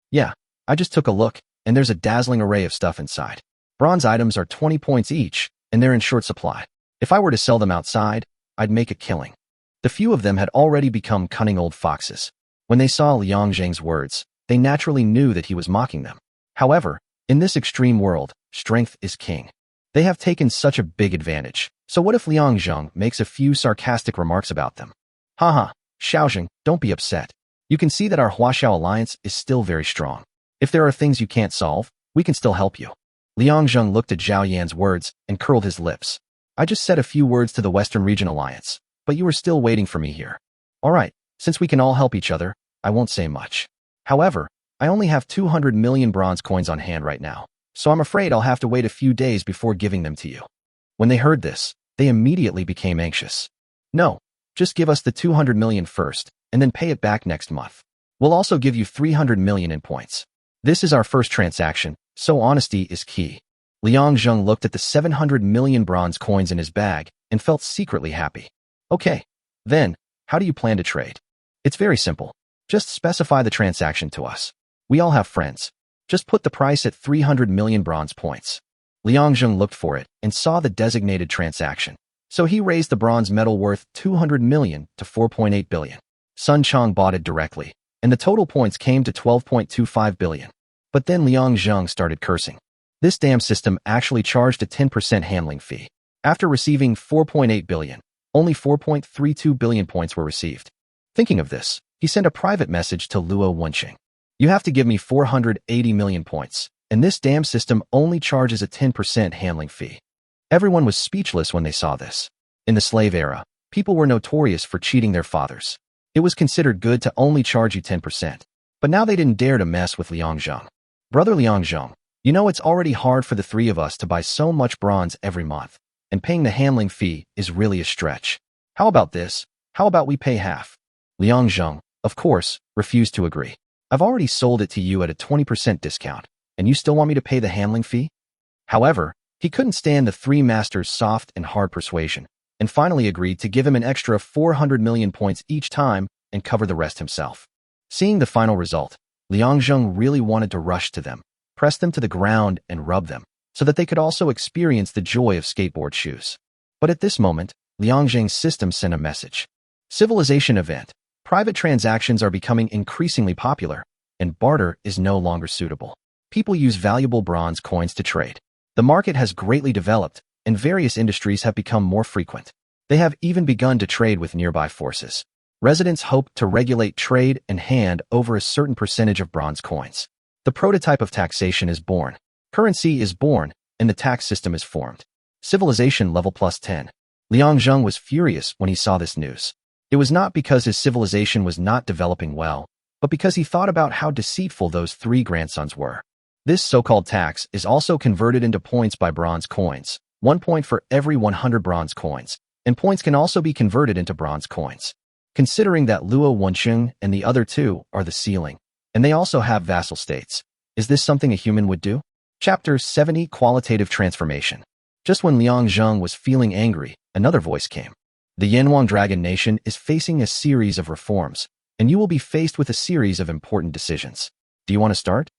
Yeah, I just took a look, and there's a dazzling array of stuff inside. Bronze items are 20 points each, and they're in short supply. If I were to sell them outside, I'd make a killing. The few of them had already become cunning old foxes. When they saw Liang Zheng's words, they naturally knew that he was mocking them. However, in this extreme world, strength is king. They have taken such a big advantage. So what if Liang Zheng makes a few sarcastic remarks about them? Haha, Xiaojing, don't be upset. You can see that our Huaxiao alliance is still very strong. If there are things you can't solve, we can still help you. Liang Zheng looked at Zhao Yan's words and curled his lips. I just said a few words to the Western Region Alliance, but you were still waiting for me here. Alright, since we can all help each other, I won't say much. However, I only have 200 million bronze coins on hand right now, so I'm afraid I'll have to wait a few days before giving them to you. When they heard this, they immediately became anxious. No, just give us the 200 million first, and then pay it back next month. We'll also give you 300 million in points. This is our first transaction, so honesty is key. Liang Zheng looked at the 700 million bronze coins in his bag and felt secretly happy. Okay, then, how do you plan to trade? It's very simple. Just specify the transaction to us. We all have friends. Just put the price at 300 million bronze points. Liang Zheng looked for it and saw the designated transaction. So he raised the bronze metal worth 200 million to 4.8 billion. Sun Chong bought it directly, and the total points came to 12.25 billion. But then Liang Zheng started cursing. This damn system actually charged a 10% handling fee. After receiving 4.8 billion, only 4.32 billion points were received. Thinking of this, he sent a private message to Luo Wensheng. You have to give me 480 million points, and this damn system only charges a 10% handling fee. Everyone was speechless when they saw this. In the slave era, people were notorious for cheating their fathers. It was considered good to only charge you 10%. But now they didn't dare to mess with Liang Zheng. Brother Liang Zheng, you know it's already hard for the 3 of us to buy so much bronze every month, and paying the handling fee is really a stretch. How about this? How about we pay half? Liang Zheng, of course, refused to agree. I've already sold it to you at a 20% discount, and you still want me to pay the handling fee? However, he couldn't stand the 3 masters' soft and hard persuasion, and finally agreed to give him an extra 400 million points each time and cover the rest himself. Seeing the final result, Liang Zheng really wanted to rush to them, press them to the ground and rub them, so that they could also experience the joy of skateboard shoes. But at this moment, Liang Zheng's system sent a message. Civilization event. Private transactions are becoming increasingly popular, and barter is no longer suitable. People use valuable bronze coins to trade. The market has greatly developed, and various industries have become more frequent. They have even begun to trade with nearby forces. Residents hope to regulate trade and hand over a certain percentage of bronze coins. The prototype of taxation is born. Currency is born, and the tax system is formed. Civilization level +10. Liang Zheng was furious when he saw this news. It was not because his civilization was not developing well, but because he thought about how deceitful those 3 grandsons were. This so-called tax is also converted into points by bronze coins, 1 point for every 100 bronze coins, and points can also be converted into bronze coins. Considering that Luo Wencheng and the other 2 are the ceiling, and they also have vassal states, is this something a human would do? Chapter 70 Qualitative Transformation. Just when Liang Zheng was feeling angry, another voice came. The Yanhuang Dragon Nation is facing a series of reforms, and you will be faced with a series of important decisions. Do you want to start?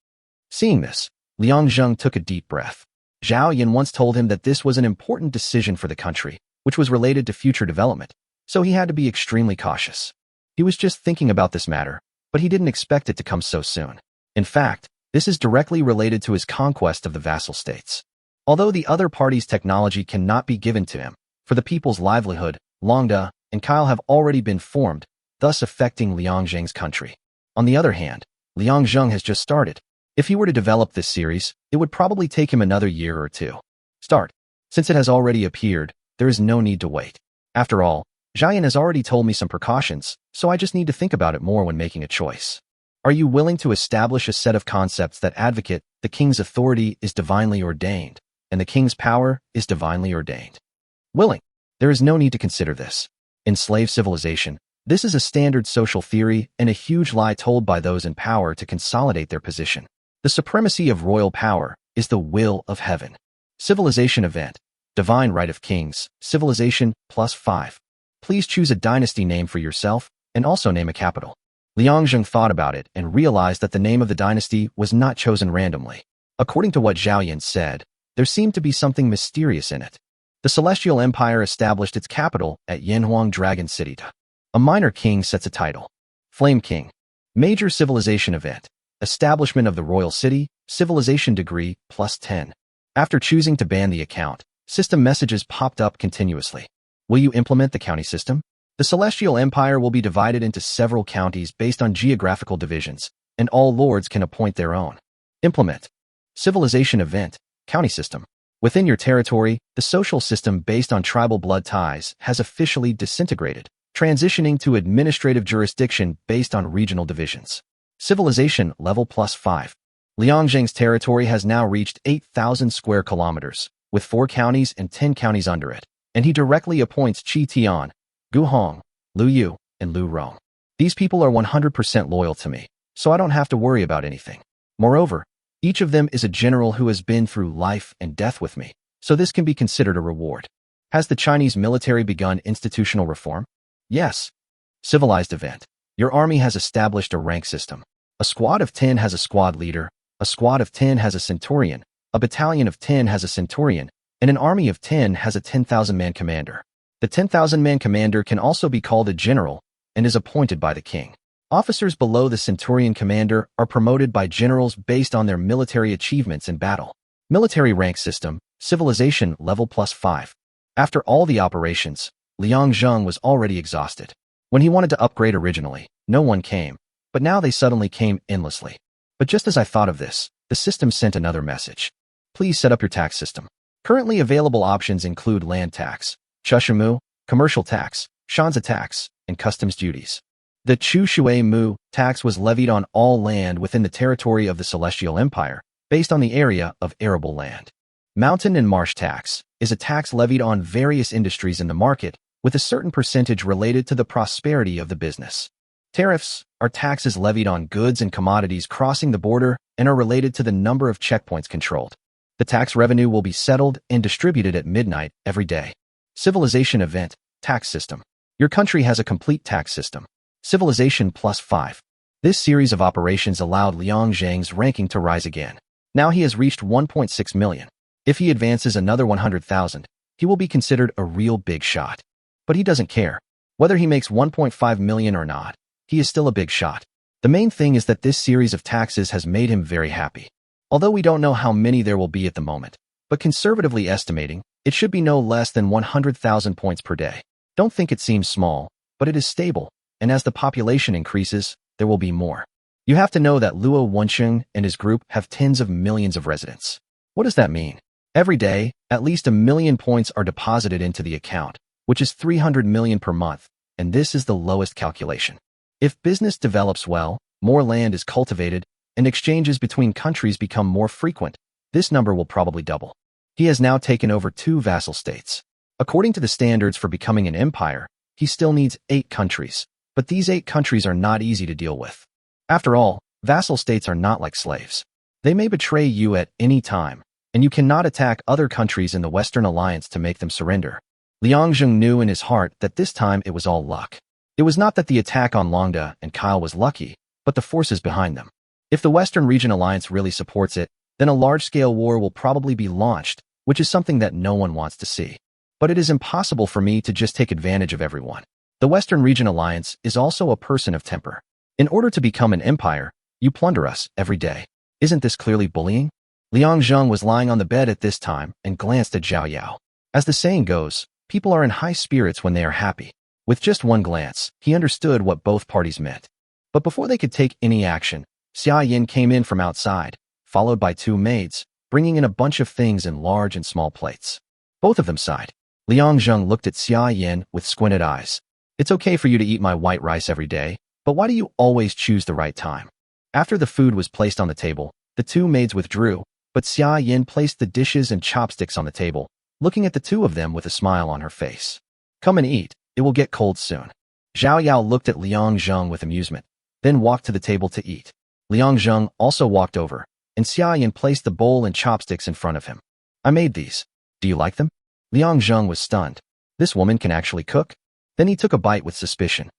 Seeing this, Liang Zheng took a deep breath. Zhao Yan once told him that this was an important decision for the country, which was related to future development, so he had to be extremely cautious. He was just thinking about this matter, but he didn't expect it to come so soon. In fact, this is directly related to his conquest of the vassal states. Although the other party's technology cannot be given to him, for the people's livelihood, Longda and Kyle have already been formed, thus affecting Liang Zheng's country. On the other hand, Liang Zheng has just started. If he were to develop this series, it would probably take him another year or 2. Since it has already appeared, there is no need to wait. After all, Jian has already told me some precautions, so I just need to think about it more when making a choice. Are you willing to establish a set of concepts that advocate the king's authority is divinely ordained, and the king's power is divinely ordained? Willing. There is no need to consider this. In slave civilization, this is a standard social theory and a huge lie told by those in power to consolidate their position. The supremacy of royal power is the will of heaven. Civilization event. Divine right of kings. Civilization +5. Please choose a dynasty name for yourself and also name a capital. Liang Zheng thought about it and realized that the name of the dynasty was not chosen randomly. According to what Zhao Yan said, there seemed to be something mysterious in it. The Celestial Empire established its capital at Yanhuang Dragon City. A minor king sets a title. Flame King. Major civilization event. Establishment of the royal city. Civilization degree +10. After choosing to ban the account, system messages popped up continuously. Will you implement the county system? The Celestial Empire will be divided into several counties based on geographical divisions, and all lords can appoint their own. Implement. Civilization event. County system. Within your territory, the social system based on tribal blood ties has officially disintegrated, transitioning to administrative jurisdiction based on regional divisions. Civilization level +5. Liang Zheng's territory has now reached 8,000 square kilometers, with 4 counties and 10 counties under it, and he directly appoints Qi Tian, Gu Hong, Lu Yu, and Lu Rong. These people are 100% loyal to me, so I don't have to worry about anything. Moreover, each of them is a general who has been through life and death with me, so this can be considered a reward. Has the Chinese military begun institutional reform? Yes. Civilized event. Your army has established a rank system. A squad of 10 has a squad leader, a squad of 10 has a centurion, a battalion of 10 has a centurion, and an army of 10 has a 10,000-man commander. The 10,000-man commander can also be called a general and is appointed by the king. Officers below the centurion commander are promoted by generals based on their military achievements in battle. Military rank system, civilization level +5. After all the operations, Liang Zheng was already exhausted. When he wanted to upgrade originally, no one came, but now they suddenly came endlessly. But just as I thought of this, the system sent another message. Please set up your tax system. Currently available options include land tax, Chushimu, commercial tax, Shanzi tax, and customs duties. The Chu Shui Mu tax was levied on all land within the territory of the Celestial Empire, based on the area of arable land. Mountain and marsh tax is a tax levied on various industries in the market, with a certain percentage related to the prosperity of the business. Tariffs are taxes levied on goods and commodities crossing the border and are related to the number of checkpoints controlled. The tax revenue will be settled and distributed at midnight every day. Civilization event, tax system. Your country has a complete tax system. Civilization +5. This series of operations allowed Liang Zheng's ranking to rise again. Now he has reached 1.6 million. If he advances another 100,000, he will be considered a real big shot. But he doesn't care. Whether he makes 1.5 million or not, he is still a big shot. The main thing is that this series of taxes has made him very happy. Although we don't know how many there will be at the moment, but conservatively estimating, it should be no less than 100,000 points per day. Don't think it seems small, but it is stable, and as the population increases, there will be more. You have to know that Luo Wensheng and his group have tens of millions of residents. What does that mean? Every day, at least 1 million points are deposited into the account, which is 300 million per month, and this is the lowest calculation. If business develops well, more land is cultivated, and exchanges between countries become more frequent, this number will probably double. He has now taken over 2 vassal states. According to the standards for becoming an empire, he still needs 8 countries, but these 8 countries are not easy to deal with. After all, vassal states are not like slaves. They may betray you at any time, and you cannot attack other countries in the Western Alliance to make them surrender. Liang Zheng knew in his heart that this time it was all luck. It was not that the attack on Longda and Kyle was lucky, but the forces behind them. If the Western Region Alliance really supports it, then a large-scale war will probably be launched, which is something that no one wants to see. But it is impossible for me to just take advantage of everyone. The Western Region Alliance is also a person of temper. In order to become an empire, you plunder us every day. Isn't this clearly bullying? Liang Zheng was lying on the bed at this time and glanced at Zhao Yao. As the saying goes, people are in high spirits when they are happy. With just one glance, he understood what both parties meant. But before they could take any action, Xia Yin came in from outside, followed by 2 maids, bringing in a bunch of things in large and small plates. Both of them sighed. Liang Zheng looked at Xia Yin with squinted eyes. It's okay for you to eat my white rice every day, but why do you always choose the right time? After the food was placed on the table, the 2 maids withdrew, but Xia Yin placed the dishes and chopsticks on the table, looking at the 2 of them with a smile on her face. Come and eat, it will get cold soon. Zhao Yao looked at Liang Zheng with amusement, then walked to the table to eat. Liang Zheng also walked over, and Xia Yin placed the bowl and chopsticks in front of him. I made these. Do you like them? Liang Zheng was stunned. This woman can actually cook? Then he took a bite with suspicion.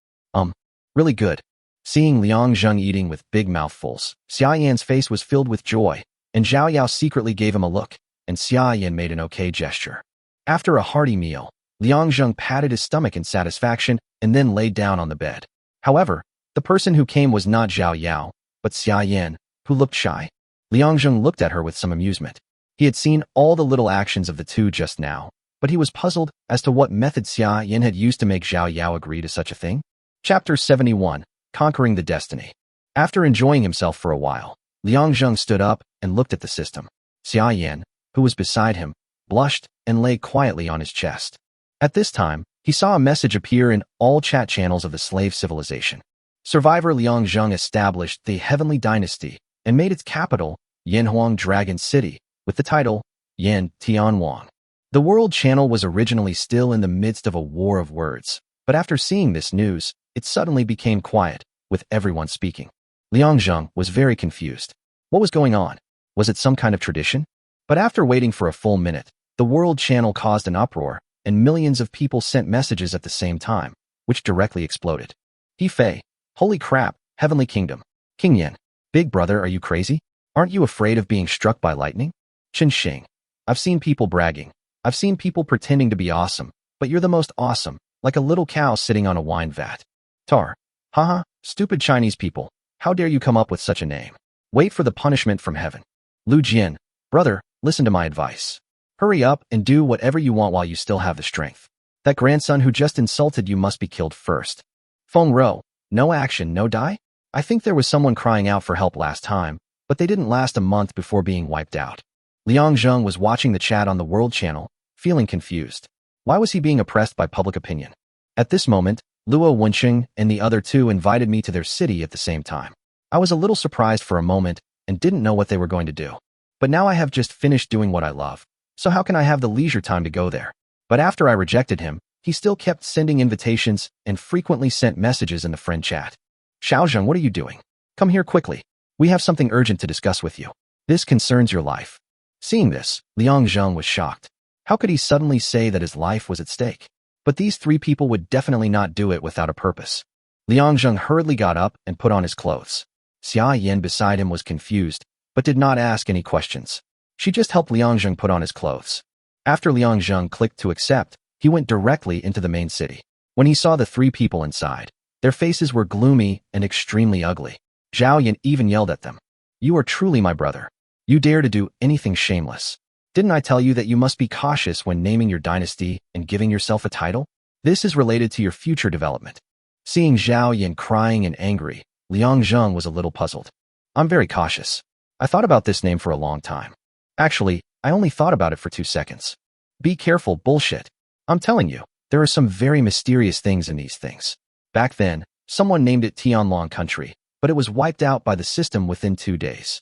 Really good. Seeing Liang Zheng eating with big mouthfuls, Xia Yan's face was filled with joy, and Zhao Yao secretly gave him a look, and Xia Yan made an okay gesture. After a hearty meal, Liang Zheng patted his stomach in satisfaction and then laid down on the bed. However, the person who came was not Zhao Yao, but Xia Yan, who looked shy. Liang Zheng looked at her with some amusement. He had seen all the little actions of the 2 just now, but he was puzzled as to what method Xia Yan had used to make Zhao Yao agree to such a thing. Chapter 71, Conquering the Destiny. After enjoying himself for a while, Liang Zheng stood up and looked at the system. Xia Yan, who was beside him, blushed and lay quietly on his chest. At this time, he saw a message appear in all chat channels of the slave civilization. Survivor Liang Zheng established the Heavenly Dynasty and made its capital, Yanhuang Dragon City, with the title, Yan Tianwang. The World Channel was originally still in the midst of a war of words, but after seeing this news, it suddenly became quiet, with everyone speaking. Liang Zheng was very confused. What was going on? Was it some kind of tradition? But after waiting for a full minute, the World Channel caused an uproar, and millions of people sent messages at the same time, which directly exploded. He Fei, holy crap, Heavenly Kingdom. King Yan, big brother, are you crazy? Aren't you afraid of being struck by lightning? Chen Xing, I've seen people bragging. I've seen people pretending to be awesome, but you're the most awesome, like a little cow sitting on a wine vat. Tar. Haha, stupid Chinese people. How dare you come up with such a name? Wait for the punishment from heaven. Lu Jian, brother, listen to my advice. Hurry up and do whatever you want while you still have the strength. That grandson who just insulted you must be killed first. Feng Rou, no action, no die? I think there was someone crying out for help last time, but they didn't last a month before being wiped out. Liang Zheng was watching the chat on the World Channel, feeling confused. Why was he being oppressed by public opinion? At this moment, Luo Wensheng and the other 2 invited me to their city at the same time. I was a little surprised for a moment and didn't know what they were going to do. But now I have just finished doing what I love, so how can I have the leisure time to go there? But after I rejected him, he still kept sending invitations and frequently sent messages in the friend chat. Xiaozheng, what are you doing? Come here quickly. We have something urgent to discuss with you. This concerns your life. Seeing this, Liang Zheng was shocked. How could he suddenly say that his life was at stake? But these 3 people would definitely not do it without a purpose. Liang Zheng hurriedly got up and put on his clothes. Xia Yan beside him was confused, but did not ask any questions. She just helped Liang Zheng put on his clothes. After Liang Zheng clicked to accept, he went directly into the main city. When he saw the three people inside, their faces were gloomy and extremely ugly. Zhao Yan even yelled at them. "You are truly my brother. You dare to do anything shameless. Didn't I tell you that you must be cautious when naming your dynasty and giving yourself a title? This is related to your future development." Seeing Zhao Yan crying and angry, Liang Zheng was a little puzzled. "I'm very cautious. I thought about this name for a long time. Actually, I only thought about it for 2 seconds. Be careful, bullshit. I'm telling you, there are some very mysterious things in these things. Back then, someone named it Tianlong Country, but it was wiped out by the system within 2 days."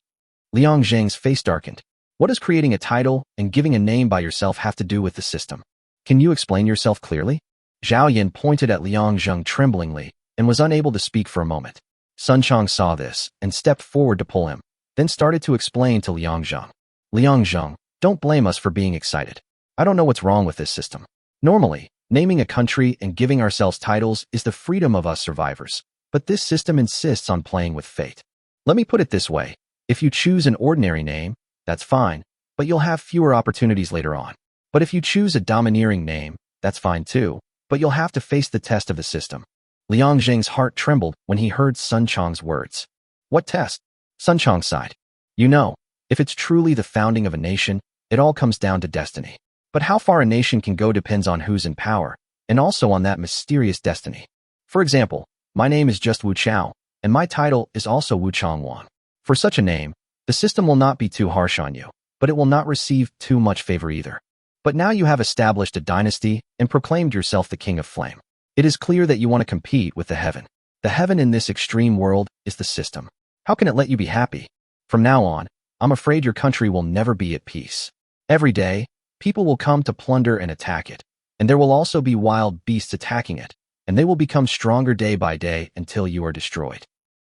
Liang Zheng's face darkened. What does creating a title and giving a name by yourself have to do with the system? Can you explain yourself clearly? Zhao Yan pointed at Liang Zheng tremblingly and was unable to speak for a moment. Sun Chong saw this and stepped forward to pull him, then started to explain to Liang Zheng. "Liang Zheng, don't blame us for being excited. I don't know what's wrong with this system. Normally, naming a country and giving ourselves titles is the freedom of us survivors, but this system insists on playing with fate. Let me put it this way. If you choose an ordinary name, that's fine, but you'll have fewer opportunities later on. But if you choose a domineering name, that's fine too, but you'll have to face the test of the system." Liang Zheng's heart trembled when he heard Sun Chong's words. "What test?" Sun Chong sighed. "You know, if it's truly the founding of a nation, it all comes down to destiny. But how far a nation can go depends on who's in power, and also on that mysterious destiny. For example, my name is just Wu Chao, and my title is also Wu Changwan. For such a name, the system will not be too harsh on you, but it will not receive too much favor either. But now you have established a dynasty and proclaimed yourself the King of Flame. It is clear that you want to compete with the heaven. The heaven in this extreme world is the system. How can it let you be happy? From now on, I'm afraid your country will never be at peace. Every day, people will come to plunder and attack it, and there will also be wild beasts attacking it, and they will become stronger day by day until you are destroyed."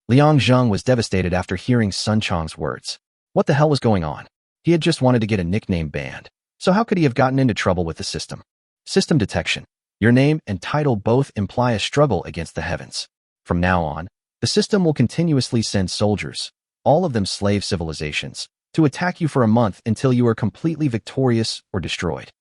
Liang Zheng was devastated after hearing Sun Chong's words. What the hell was going on? He had just wanted to get a nickname banned, so how could he have gotten into trouble with the system? System detection. Your name and title both imply a struggle against the heavens. From now on, the system will continuously send soldiers, all of them slave civilizations, to attack you for a month until you are completely victorious or destroyed.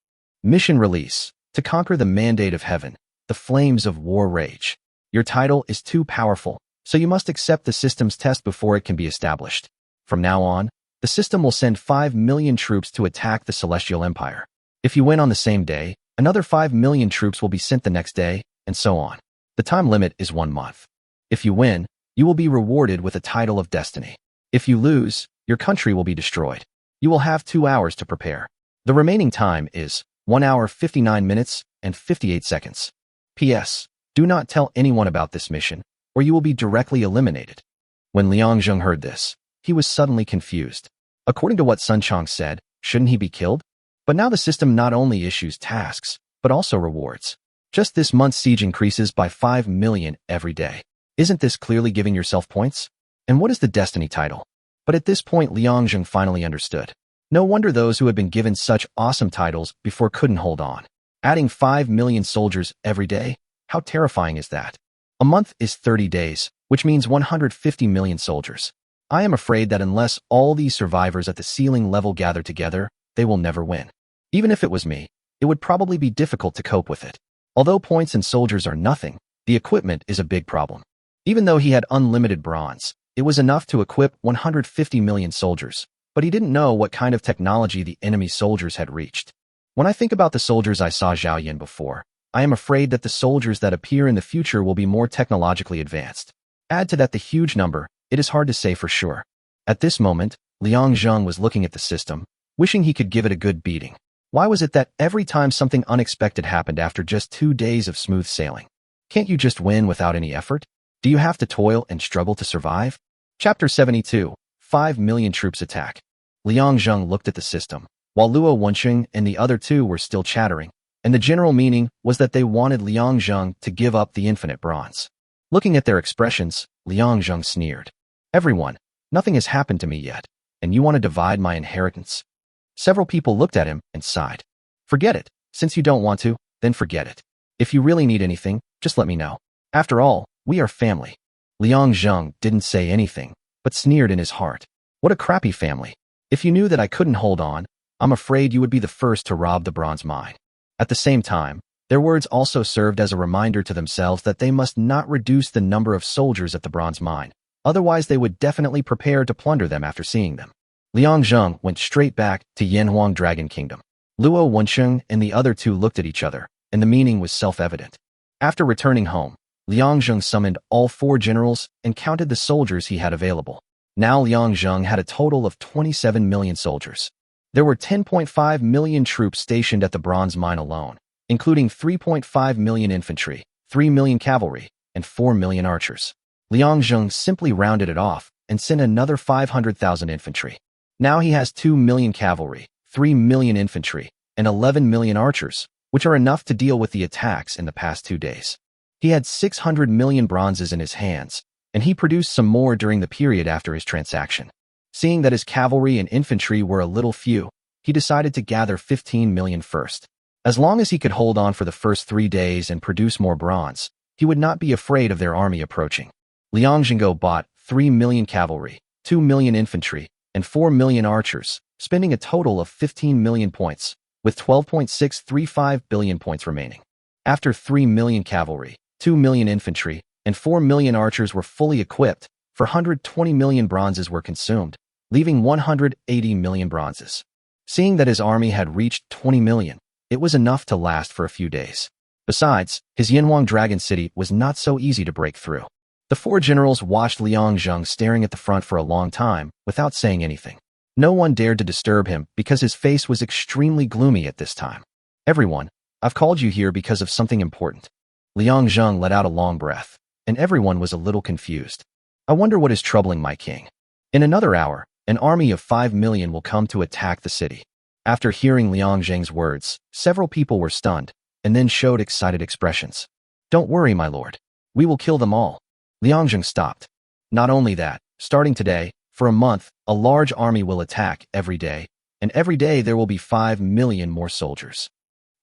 Mission release. To conquer the mandate of heaven, the flames of war rage. Your title is too powerful, so you must accept the system's test before it can be established. From now on, the system will send 5 million troops to attack the Celestial Empire. If you win on the same day, another 5 million troops will be sent the next day, and so on. The time limit is 1 month. If you win, you will be rewarded with a title of destiny. If you lose, your country will be destroyed. You will have 2 hours to prepare. The remaining time is 1 hour 59 minutes and 58 seconds. P.S. Do not tell anyone about this mission, or you will be directly eliminated. When Liang Zheng heard this, he was suddenly confused. According to what Sun Chong said, shouldn't he be killed? But now the system not only issues tasks, but also rewards. Just this month's siege increases by 5 million every day. Isn't this clearly giving yourself points? And what is the destiny title? But at this point, Liang Zheng finally understood. No wonder those who had been given such awesome titles before couldn't hold on. Adding 5 million soldiers every day? How terrifying is that? A month is 30 days, which means 150 million soldiers. I am afraid that unless all these survivors at the ceiling level gather together, they will never win. Even if it was me, it would probably be difficult to cope with it. Although points and soldiers are nothing, the equipment is a big problem. Even though he had unlimited bronze, it was enough to equip 150 million soldiers, but he didn't know what kind of technology the enemy soldiers had reached. When I think about the soldiers I saw Zhao Yan before, I am afraid that the soldiers that appear in the future will be more technologically advanced. Add to that the huge number, it is hard to say for sure. At this moment, Liang Zheng was looking at the system, wishing he could give it a good beating. Why was it that every time something unexpected happened after just 2 days of smooth sailing? Can't you just win without any effort? Do you have to toil and struggle to survive? Chapter 72, 5 million troops attack. Liang Zheng looked at the system, while Luo Wenqing and the other two were still chattering, and the general meaning was that they wanted Liang Zheng to give up the infinite bronze. Looking at their expressions, Liang Zheng sneered. Everyone, nothing has happened to me yet, and you want to divide my inheritance? Several people looked at him and sighed. Forget it. Since you don't want to, then forget it. If you really need anything, just let me know. After all, we are family. Liang Zheng didn't say anything, but sneered in his heart. What a crappy family. If you knew that I couldn't hold on, I'm afraid you would be the first to rob the bronze mine. At the same time, their words also served as a reminder to themselves that they must not reduce the number of soldiers at the bronze mine. Otherwise, they would definitely prepare to plunder them after seeing them. Liang Zheng went straight back to Yanhuang Dragon Kingdom. Luo Wensheng and the other two looked at each other, and the meaning was self-evident. After returning home, Liang Zheng summoned all 4 generals and counted the soldiers he had available. Now Liang Zheng had a total of 27 million soldiers. There were 10.5 million troops stationed at the bronze mine alone, including 3.5 million infantry, 3 million cavalry, and 4 million archers. Liang Zheng simply rounded it off and sent another 500,000 infantry. Now he has 2 million cavalry, 3 million infantry, and 11 million archers, which are enough to deal with the attacks in the past 2 days. He had 600 million bronzes in his hands, and he produced some more during the period after his transaction. Seeing that his cavalry and infantry were a little few, he decided to gather 15 million first. As long as he could hold on for the first 3 days and produce more bronze, he would not be afraid of their army approaching. Liang Zhengguo bought 3 million cavalry, 2 million infantry, and 4 million archers, spending a total of 15 million points, with 12.635 billion points remaining. After 3 million cavalry, 2 million infantry, and 4 million archers were fully equipped, 420 million bronzes were consumed, leaving 180 million bronzes. Seeing that his army had reached 20 million, it was enough to last for a few days. Besides, his Yanhuang Dragon City was not so easy to break through. The 4 generals watched Liang Zheng staring at the front for a long time without saying anything. No one dared to disturb him because his face was extremely gloomy at this time. Everyone, I've called you here because of something important. Liang Zheng let out a long breath, and everyone was a little confused. I wonder what is troubling my king. In another hour, an army of 5 million will come to attack the city. After hearing Liang Zheng's words, several people were stunned, and then showed excited expressions. Don't worry, my lord. We will kill them all. Liang Zheng stopped. Not only that, starting today, for a month, a large army will attack every day, and every day there will be 5 million more soldiers.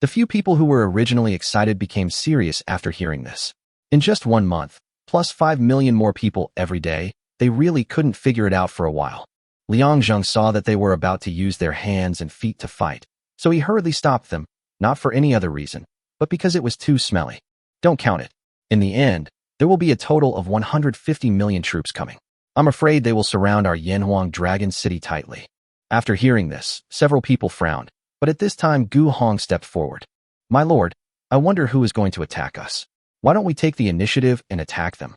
The few people who were originally excited became serious after hearing this. In just 1 month, plus 5 million more people every day, they really couldn't figure it out for a while. Liang Zheng saw that they were about to use their hands and feet to fight, so he hurriedly stopped them, not for any other reason, but because it was too smelly. Don't count it. In the end, there will be a total of 150 million troops coming. I'm afraid they will surround our Yanhuang Dragon City tightly. After hearing this, several people frowned, but at this time Gu Hong stepped forward. My lord, I wonder who is going to attack us. Why don't we take the initiative and attack them?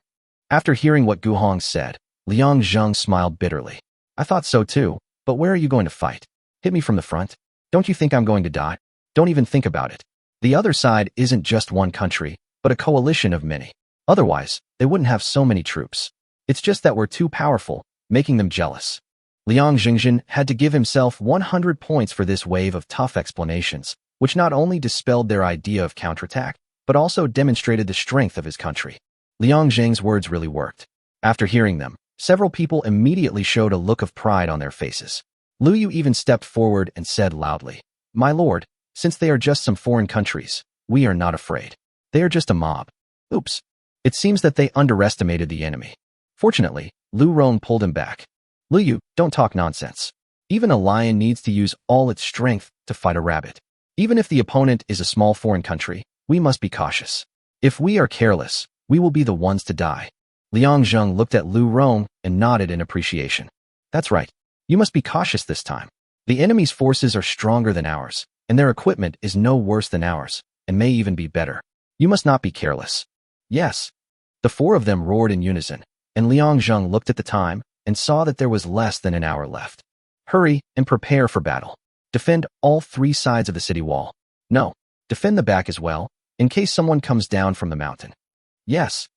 After hearing what Gu Hong said, Liang Zheng smiled bitterly. I thought so too, but where are you going to fight? Hit me from the front? Don't you think I'm going to die? Don't even think about it. The other side isn't just one country, but a coalition of many. Otherwise, they wouldn't have so many troops. It's just that we're too powerful, making them jealous. Liang Zhengjin had to give himself 100 points for this wave of tough explanations, which not only dispelled their idea of counterattack, but also demonstrated the strength of his country. Liang Zheng's words really worked. After hearing them, several people immediately showed a look of pride on their faces. Lu Yu even stepped forward and said loudly, My lord, since they are just some foreign countries, we are not afraid. They are just a mob. Oops. It seems that they underestimated the enemy. Fortunately, Lu Rong pulled him back. Lu Yu, don't talk nonsense. Even a lion needs to use all its strength to fight a rabbit. Even if the opponent is a small foreign country, we must be cautious. If we are careless, we will be the ones to die. Liang Zheng looked at Lu Rong and nodded in appreciation. That's right. You must be cautious this time. The enemy's forces are stronger than ours, and their equipment is no worse than ours, and may even be better. You must not be careless. Yes. The 4 of them roared in unison, and Liang Zheng looked at the time and saw that there was less than an hour left. Hurry and prepare for battle. Defend all 3 sides of the city wall. No, defend the back as well, in case someone comes down from the mountain. Yes.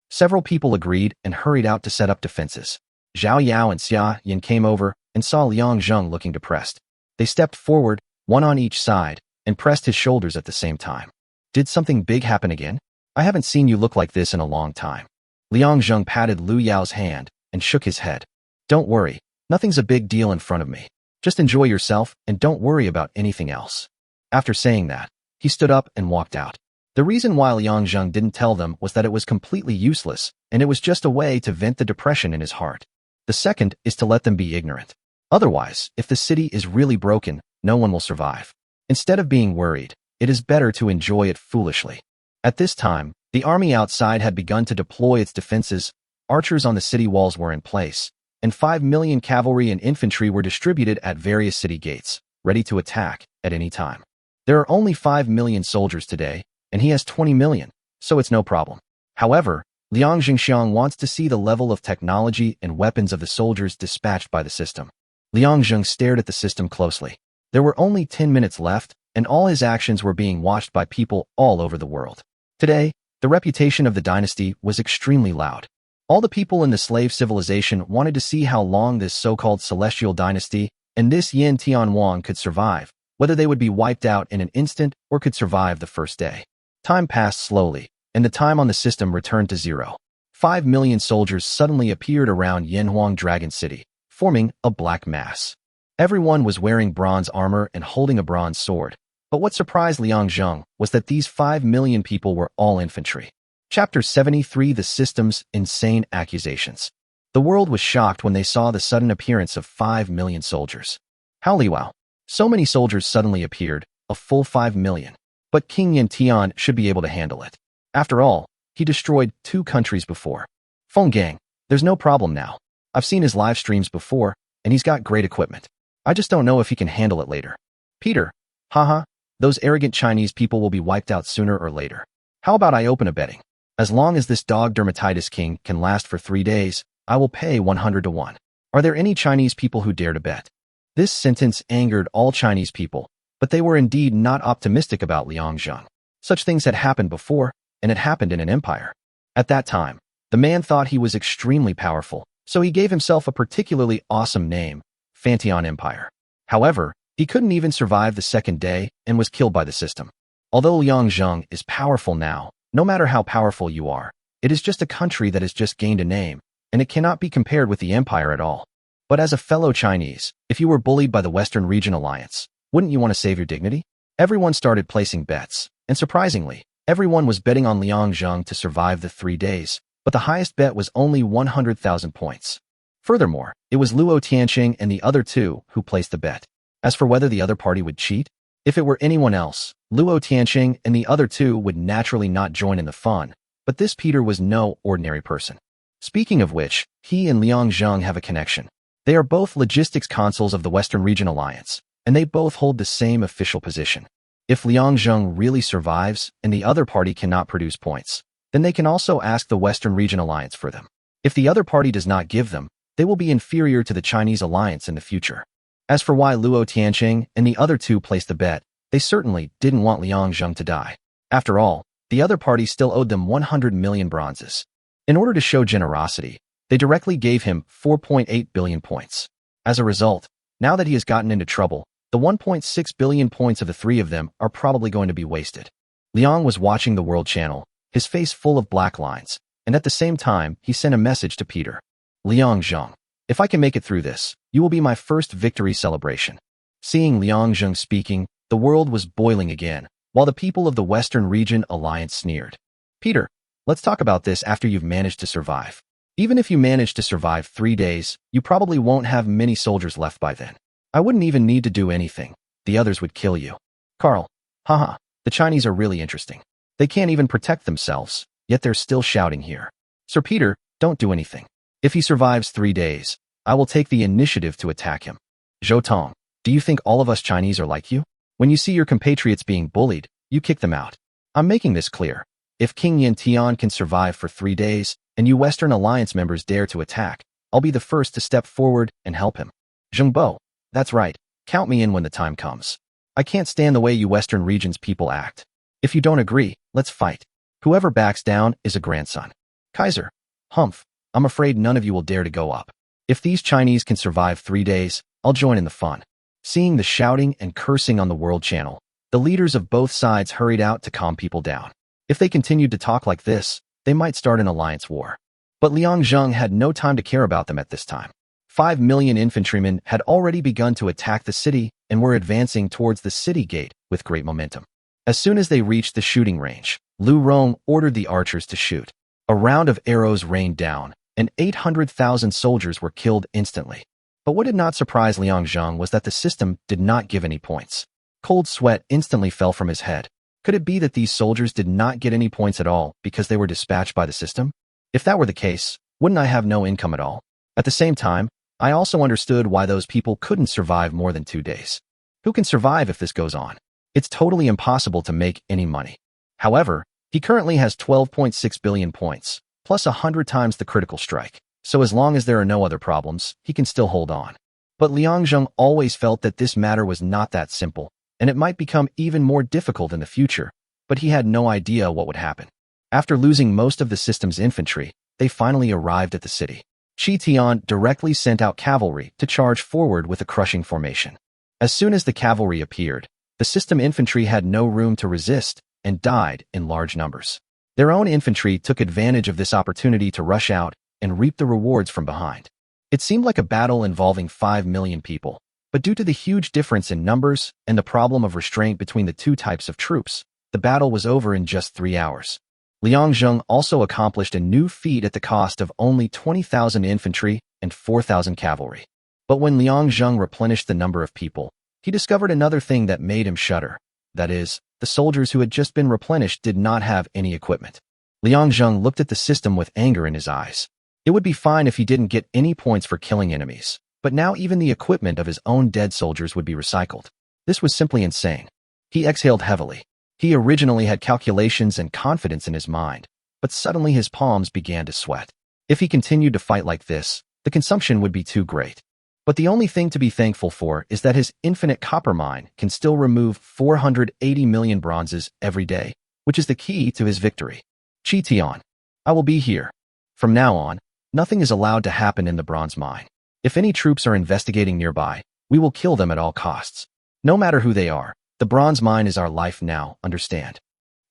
Several people agreed and hurried out to set up defenses. Zhao Yao and Xia Yin came over and saw Liang Zheng looking depressed. They stepped forward, one on each side, and pressed his shoulders at the same time. Did something big happen again? I haven't seen you look like this in a long time. Liang Zheng patted Lu Yao's hand and shook his head. Don't worry, nothing's a big deal in front of me. Just enjoy yourself and don't worry about anything else. After saying that, he stood up and walked out. The reason why Liang Zheng didn't tell them was that it was completely useless, and it was just a way to vent the depression in his heart. The second is to let them be ignorant. Otherwise, if the city is really broken, no one will survive. Instead of being worried, it is better to enjoy it foolishly. At this time, the army outside had begun to deploy its defenses, archers on the city walls were in place, and 5 million cavalry and infantry were distributed at various city gates, ready to attack at any time. There are only 5 million soldiers today, and he has 20 million, so it's no problem. However, Liang Jingxiang wants to see the level of technology and weapons of the soldiers dispatched by the system. Liang Zheng stared at the system closely. There were only 10 minutes left, and all his actions were being watched by people all over the world. Today, the reputation of the dynasty was extremely loud. All the people in the slave civilization wanted to see how long this so-called celestial dynasty and this Yin Tianhuang could survive, whether they would be wiped out in an instant or could survive the first day. Time passed slowly, and the time on the system returned to 0. 5 million soldiers suddenly appeared around Yanhuang Dragon City, forming a black mass. Everyone was wearing bronze armor and holding a bronze sword, but what surprised Liang Zheng was that these 5 million people were all infantry. Chapter 73: The System's Insane Accusations. The world was shocked when they saw the sudden appearance of 5 million soldiers. Holy wow! So many soldiers suddenly appeared, a full 5 million. But King Yin Tian should be able to handle it. After all, he destroyed 2 countries before. Feng Gang, there's no problem now. I've seen his live streams before, and he's got great equipment. I just don't know if he can handle it later. Peter, haha, those arrogant Chinese people will be wiped out sooner or later. How about I open a betting? As long as this dog dermatitis king can last for 3 days, I will pay 100 to 1. Are there any Chinese people who dare to bet? This sentence angered all Chinese people, but they were indeed not optimistic about Liang Zheng. Such things had happened before, and it happened in an empire. At that time, the man thought he was extremely powerful, so he gave himself a particularly awesome name, Fantian Empire. However, he couldn't even survive the second day and was killed by the system. Although Liang Zheng is powerful now, no matter how powerful you are, it is just a country that has just gained a name, and it cannot be compared with the empire at all. But as a fellow Chinese, if you were bullied by the Western Region Alliance, wouldn't you want to save your dignity? Everyone started placing bets, and surprisingly, everyone was betting on Liang Zheng to survive the 3 days, but the highest bet was only 100,000 points. Furthermore, it was Luo Tianqing and the other 2 who placed the bet. As for whether the other party would cheat, if it were anyone else, Luo Tianqing and the other 2 would naturally not join in the fun, but this Peter was no ordinary person. Speaking of which, he and Liang Zheng have a connection. They are both logistics consuls of the Western Region Alliance, and they both hold the same official position. If Liang Zheng really survives and the other party cannot produce points, then they can also ask the Western Region Alliance for them. If the other party does not give them, they will be inferior to the Chinese alliance in the future. As for why Luo Tianqing and the other 2 placed the bet, they certainly didn't want Liang Zheng to die. After all, the other party still owed them 100 million bronzes. In order to show generosity, they directly gave him 4.8 billion points. As a result, now that he has gotten into trouble, the 1.6 billion points of the 3 of them are probably going to be wasted. Liang was watching the World Channel, his face full of black lines, and at the same time, he sent a message to Peter. Liang Zheng, if I can make it through this, you will be my first victory celebration. Seeing Liang Zheng speaking, the world was boiling again, while the people of the Western Region Alliance sneered. Peter, let's talk about this after you've managed to survive. Even if you manage to survive 3 days, you probably won't have many soldiers left by then. I wouldn't even need to do anything. The others would kill you. Carl, haha, the Chinese are really interesting. They can't even protect themselves, yet they're still shouting here. Sir Peter, don't do anything. If he survives 3 days, I will take the initiative to attack him. Zhou Tong, do you think all of us Chinese are like you? When you see your compatriots being bullied, you kick them out. I'm making this clear. If King Yin Tian can survive for 3 days, and you Western Alliance members dare to attack, I'll be the first to step forward and help him. Zheng Bo, that's right. Count me in when the time comes. I can't stand the way you Western regions people act. If you don't agree, let's fight. Whoever backs down is a grandson. Kaiser, Humph, I'm afraid none of you will dare to go up. If these Chinese can survive 3 days, I'll join in the fun. Seeing the shouting and cursing on the World Channel, the leaders of both sides hurried out to calm people down. If they continued to talk like this, they might start an alliance war. But Liang Zheng had no time to care about them at this time. 5 million infantrymen had already begun to attack the city and were advancing towards the city gate with great momentum. As soon as they reached the shooting range, Lu Rong ordered the archers to shoot. A round of arrows rained down, and 800,000 soldiers were killed instantly. But what did not surprise Liang Zheng was that the system did not give any points. Cold sweat instantly fell from his head. Could it be that these soldiers did not get any points at all because they were dispatched by the system? If that were the case, wouldn't I have no income at all? At the same time, I also understood why those people couldn't survive more than 2 days. Who can survive if this goes on? It's totally impossible to make any money. However, he currently has 12.6 billion points, plus 100 times the critical strike. So as long as there are no other problems, he can still hold on. But Liang Zheng always felt that this matter was not that simple, and it might become even more difficult in the future, but he had no idea what would happen. After losing most of the system's infantry, they finally arrived at the city. Qi Tian directly sent out cavalry to charge forward with a crushing formation. As soon as the cavalry appeared, the system infantry had no room to resist and died in large numbers. Their own infantry took advantage of this opportunity to rush out and reap the rewards from behind. It seemed like a battle involving 5 million people, but due to the huge difference in numbers and the problem of restraint between the two types of troops, the battle was over in just 3 hours. Liang Zheng also accomplished a new feat at the cost of only 20,000 infantry and 4,000 cavalry. But when Liang Zheng replenished the number of people, he discovered another thing that made him shudder. That is, the soldiers who had just been replenished did not have any equipment. Liang Zheng looked at the system with anger in his eyes. It would be fine if he didn't get any points for killing enemies, but now even the equipment of his own dead soldiers would be recycled. This was simply insane. He exhaled heavily. He originally had calculations and confidence in his mind, but suddenly his palms began to sweat. If he continued to fight like this, the consumption would be too great. But the only thing to be thankful for is that his infinite copper mine can still remove 480 million bronzes every day, which is the key to his victory. Qi Tian, I will be here. From now on, nothing is allowed to happen in the bronze mine. If any troops are investigating nearby, we will kill them at all costs. No matter who they are, the bronze mine is our life now, understand?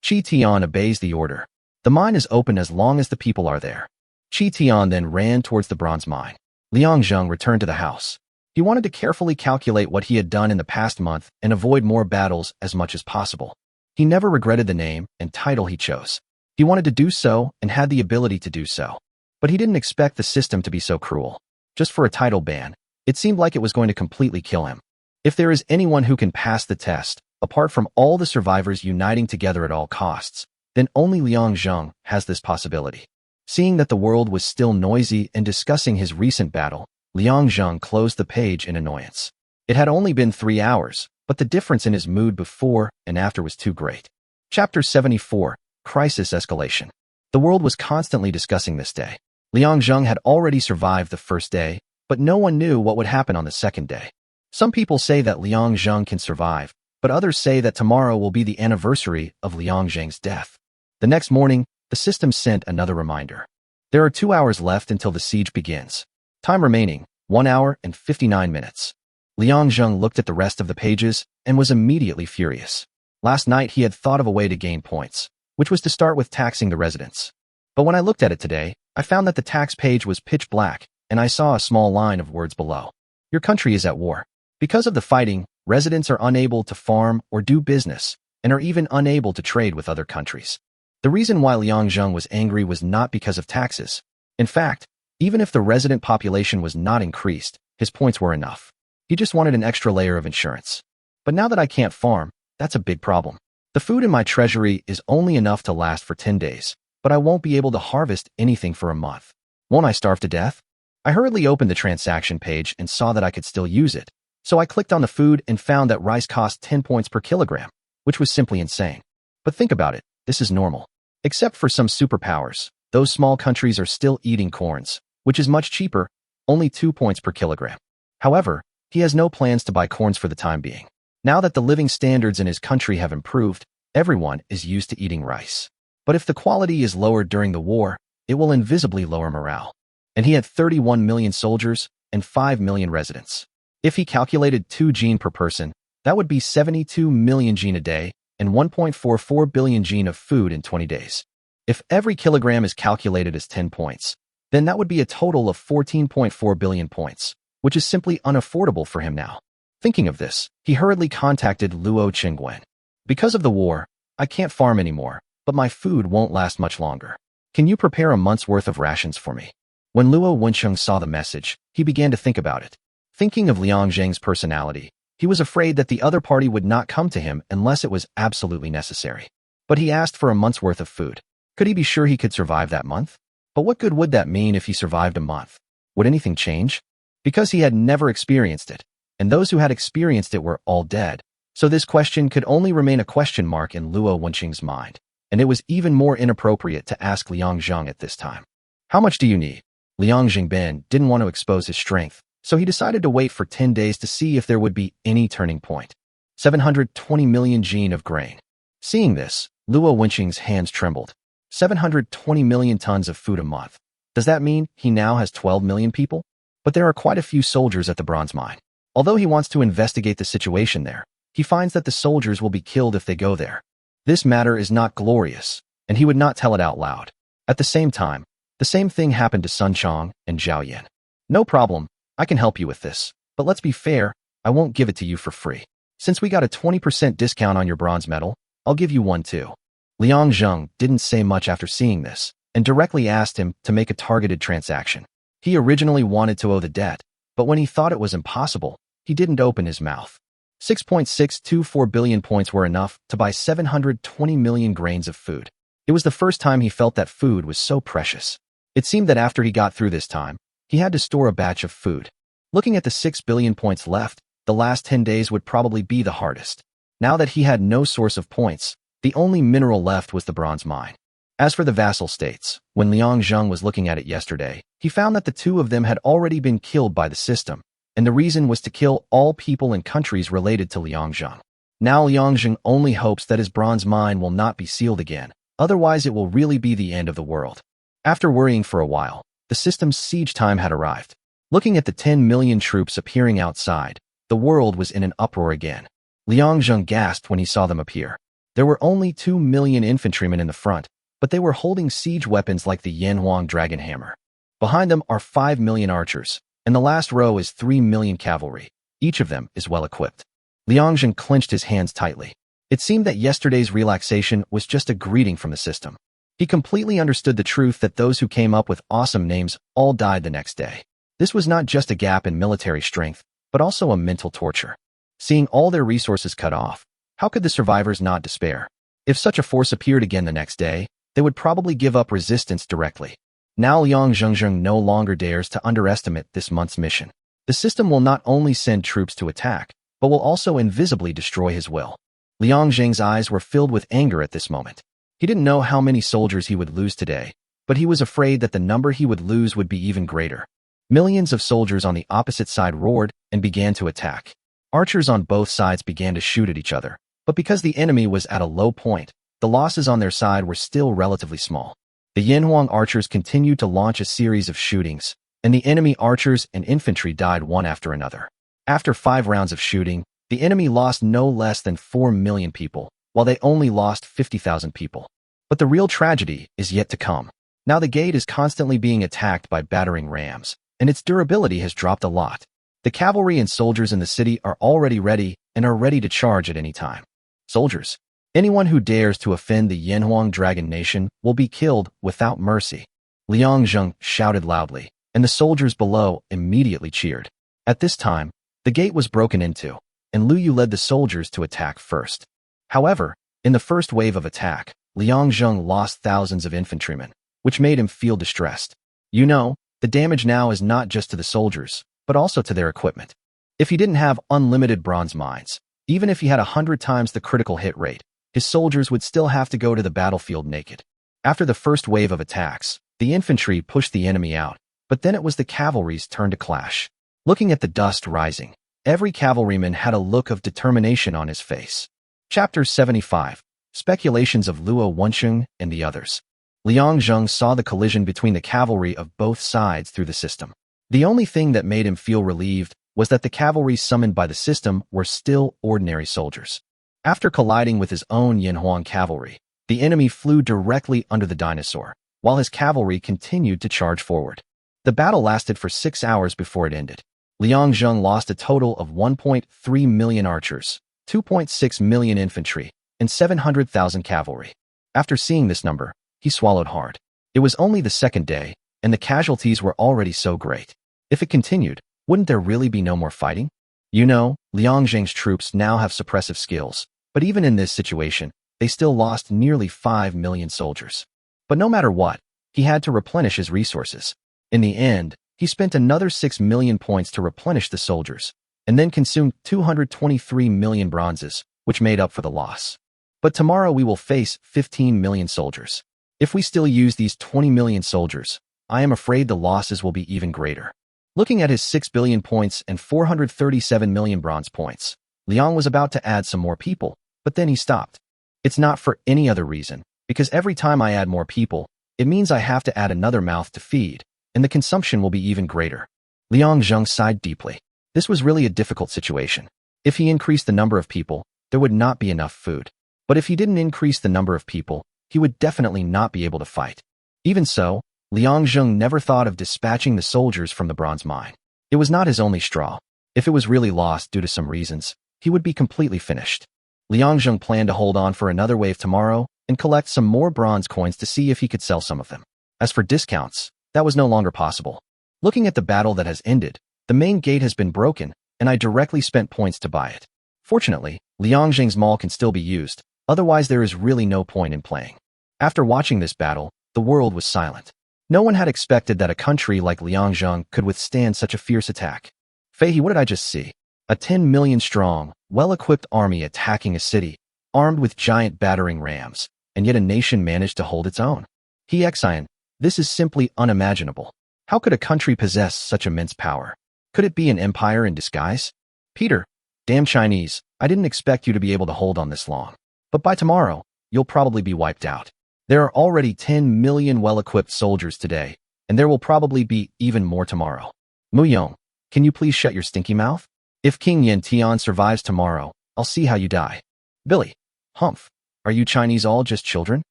Qi Tian obeys the order. The mine is open as long as the people are there. Qi Tian then ran towards the bronze mine. Liang Zheng returned to the house. He wanted to carefully calculate what he had done in the past month and avoid more battles as much as possible. He never regretted the name and title he chose. He wanted to do so and had the ability to do so. But he didn't expect the system to be so cruel. Just for a title ban, it seemed like it was going to completely kill him. If there is anyone who can pass the test, apart from all the survivors uniting together at all costs, then only Liang Zheng has this possibility. Seeing that the world was still noisy and discussing his recent battle, Liang Zheng closed the page in annoyance. It had only been 3 hours, but the difference in his mood before and after was too great. Chapter 74, Crisis Escalation. The world was constantly discussing this day. Liang Zheng had already survived the first day, but no one knew what would happen on the second day. Some people say that Liang Zheng can survive, but others say that tomorrow will be the anniversary of Liang Zheng's death. The next morning, the system sent another reminder. There are 2 hours left until the siege begins. Time remaining, 1 hour and 59 minutes. Liang Zheng looked at the rest of the pages and was immediately furious. Last night he had thought of a way to gain points, which was to start with taxing the residents. But when I looked at it today, I found that the tax page was pitch black, and I saw a small line of words below. Your country is at war. Because of the fighting, residents are unable to farm or do business, and are even unable to trade with other countries. The reason why Liang Zheng was angry was not because of taxes. In fact, even if the resident population was not increased, his points were enough. He just wanted an extra layer of insurance. But now that I can't farm, that's a big problem. The food in my treasury is only enough to last for 10 days, but I won't be able to harvest anything for a month. Won't I starve to death? I hurriedly opened the transaction page and saw that I could still use it. So I clicked on the food and found that rice cost 10 points per kilogram, which was simply insane. But think about it, this is normal. Except for some superpowers, those small countries are still eating corns, which is much cheaper, only 2 points per kilogram. However, he has no plans to buy corns for the time being. Now that the living standards in his country have improved, everyone is used to eating rice. But if the quality is lowered during the war, it will invisibly lower morale. And he had 31 million soldiers and 5 million residents. If he calculated 2 gene per person, that would be 72 million gene a day and 1.44 billion gene of food in 20 days. If every kilogram is calculated as 10 points, then that would be a total of 14.4 billion points, which is simply unaffordable for him now. Thinking of this, he hurriedly contacted Luo Qingwen. Because of the war, I can't farm anymore, but my food won't last much longer. Can you prepare a month's worth of rations for me? When Luo Wencheng saw the message, he began to think about it. Thinking of Liang Zheng's personality, he was afraid that the other party would not come to him unless it was absolutely necessary. But he asked for a month's worth of food. Could he be sure he could survive that month? But what good would that mean if he survived a month? Would anything change? Because he had never experienced it, and those who had experienced it were all dead. So this question could only remain a question mark in Luo Wenqing's mind, and it was even more inappropriate to ask Liang Zheng at this time. How much do you need? Liang Zhengbin didn't want to expose his strength, so he decided to wait for 10 days to see if there would be any turning point. 720 million jin of grain. Seeing this, Luo Wenqing's hands trembled. 720 million tons of food a month. Does that mean he now has 12 million people? But there are quite a few soldiers at the bronze mine. Although he wants to investigate the situation there, he finds that the soldiers will be killed if they go there. This matter is not glorious, and he would not tell it out loud. At the same time, the same thing happened to Sun Chong and Zhao Yan. No problem, I can help you with this, but let's be fair, I won't give it to you for free. Since we got a 20% discount on your bronze medal, I'll give you one too. Liang Zheng didn't say much after seeing this, and directly asked him to make a targeted transaction. He originally wanted to owe the debt, but when he thought it was impossible, he didn't open his mouth. 6.624 billion points were enough to buy 720 million grains of food. It was the first time he felt that food was so precious. It seemed that after he got through this time, he had to store a batch of food. Looking at the 6 billion points left, the last 10 days would probably be the hardest. Now that he had no source of points, the only mineral left was the bronze mine. As for the vassal states, when Liang Zheng was looking at it yesterday, he found that the two of them had already been killed by the system, and the reason was to kill all people and countries related to Liang Zheng. Now Liang Zheng only hopes that his bronze mine will not be sealed again, otherwise it will really be the end of the world. After worrying for a while, the system's siege time had arrived. Looking at the 10 million troops appearing outside, the world was in an uproar again. Liang Zheng gasped when he saw them appear. There were only 2 million infantrymen in the front, but they were holding siege weapons like the Yanhuang dragon hammer. Behind them are 5 million archers, and the last row is 3 million cavalry. Each of them is well equipped. Liang Zheng clenched his hands tightly. It seemed that yesterday's relaxation was just a greeting from the system. He completely understood the truth that those who came up with awesome names all died the next day. This was not just a gap in military strength, but also a mental torture. Seeing all their resources cut off, how could the survivors not despair? If such a force appeared again the next day, they would probably give up resistance directly. Now Liang Zhengjing no longer dares to underestimate this month's mission. The system will not only send troops to attack, but will also invisibly destroy his will. Liang Zheng's eyes were filled with anger at this moment. He didn't know how many soldiers he would lose today, but he was afraid that the number he would lose would be even greater. Millions of soldiers on the opposite side roared and began to attack. Archers on both sides began to shoot at each other, but because the enemy was at a low point, the losses on their side were still relatively small. The Yanhuang archers continued to launch a series of shootings, and the enemy archers and infantry died one after another. After 5 rounds of shooting, the enemy lost no less than 4 million people, while they only lost 50,000 people. But the real tragedy is yet to come. Now the gate is constantly being attacked by battering rams, and its durability has dropped a lot. The cavalry and soldiers in the city are already ready and are ready to charge at any time. Soldiers, anyone who dares to offend the Yanhuang Dragon Nation will be killed without mercy. Liang Zheng shouted loudly, and the soldiers below immediately cheered. At this time, the gate was broken into, and Lu Yu led the soldiers to attack first. However, in the first wave of attack, Liang Zheng lost thousands of infantrymen, which made him feel distressed. You know, the damage now is not just to the soldiers, but also to their equipment. If he didn't have unlimited bronze mines, even if he had 100 times the critical hit rate, his soldiers would still have to go to the battlefield naked. After the first wave of attacks, the infantry pushed the enemy out, but then it was the cavalry's turn to clash. Looking at the dust rising, every cavalryman had a look of determination on his face. Chapter 75. Speculations of Luo Wenqing and the others. Liang Zheng saw the collision between the cavalry of both sides through the system. The only thing that made him feel relieved was that the cavalry summoned by the system were still ordinary soldiers. After colliding with his own Yanhuang cavalry, the enemy flew directly under the dinosaur, while his cavalry continued to charge forward. The battle lasted for 6 hours before it ended. Liang Zheng lost a total of 1.3 million archers, 2.6 million infantry, and 700,000 cavalry. After seeing this number, he swallowed hard. It was only the second day, and the casualties were already so great. If it continued, wouldn't there really be no more fighting? You know, Liang Zheng's troops now have suppressive skills, but even in this situation, they still lost nearly 5 million soldiers. But no matter what, he had to replenish his resources. In the end, he spent another 6 million points to replenish the soldiers, and then consumed 223 million bronzes, which made up for the loss. But tomorrow we will face 15 million soldiers. If we still use these 20 million soldiers, I am afraid the losses will be even greater. Looking at his 6 billion points and 437 million bronze points, Liang was about to add some more people, but then he stopped. It's not for any other reason, because every time I add more people, it means I have to add another mouth to feed, and the consumption will be even greater. Liang Zheng sighed deeply. This was really a difficult situation. If he increased the number of people, there would not be enough food. But if he didn't increase the number of people, he would definitely not be able to fight. Even so, Liang Zheng never thought of dispatching the soldiers from the bronze mine. It was not his only straw. If it was really lost due to some reasons, he would be completely finished. Liang Zheng planned to hold on for another wave tomorrow and collect some more bronze coins to see if he could sell some of them. As for discounts, that was no longer possible. Looking at the battle that has ended, the main gate has been broken, and I directly spent points to buy it. Fortunately, Liang Zheng's mall can still be used, otherwise there is really no point in playing. After watching this battle, the world was silent. No one had expected that a country like Liang Zheng could withstand such a fierce attack. Feihe, what did I just see? A 10 million strong, well-equipped army attacking a city, armed with giant battering rams, and yet a nation managed to hold its own. Xian, this is simply unimaginable. How could a country possess such immense power? Could it be an empire in disguise? Peter, damn Chinese, I didn't expect you to be able to hold on this long. But by tomorrow, you'll probably be wiped out. There are already 10 million well-equipped soldiers today, and there will probably be even more tomorrow. Muyong, can you please shut your stinky mouth? If King Yen Tian survives tomorrow, I'll see how you die. Billy, Humph, are you Chinese all just children?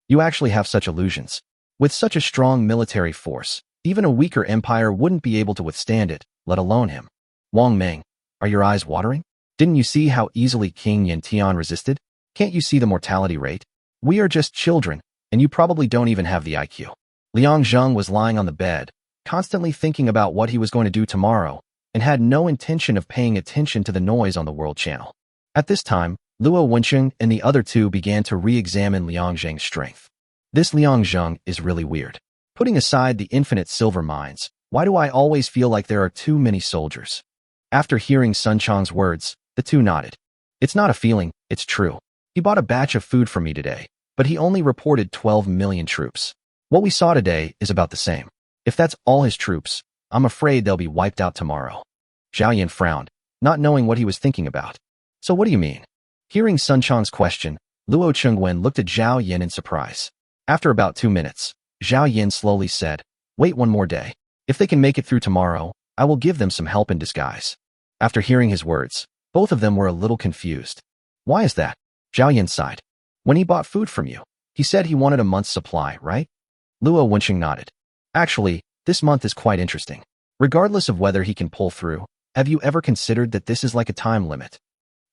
You actually have such illusions. With such a strong military force, even a weaker empire wouldn't be able to withstand it, let alone him. Wang Meng, are your eyes watering? Didn't you see how easily King Yen Tian resisted? Can't you see the mortality rate? We are just children, and you probably don't even have the IQ. Liang Zheng was lying on the bed, constantly thinking about what he was going to do tomorrow, and had no intention of paying attention to the noise on the World Channel. At this time, Luo Wencheng and the other two began to re-examine Liang Zheng's strength. This Liang Zheng is really weird. Putting aside the infinite silver mines, why do I always feel like there are too many soldiers? After hearing Sun Chang's words, the two nodded. It's not a feeling, it's true. He bought a batch of food for me today, but he only reported 12 million troops. What we saw today is about the same. If that's all his troops, I'm afraid they'll be wiped out tomorrow. Zhao Yan frowned, not knowing what he was thinking about. So what do you mean? Hearing Sun Chang's question, Luo Chengwen looked at Zhao Yan in surprise. After about 2 minutes, Zhao Yan slowly said, wait one more day. If they can make it through tomorrow, I will give them some help in disguise. After hearing his words, both of them were a little confused. Why is that? Zhao Yan sighed. When he bought food from you, he said he wanted a month's supply, right? Luo Wencheng nodded. Actually, this month is quite interesting. Regardless of whether he can pull through, have you ever considered that this is like a time limit?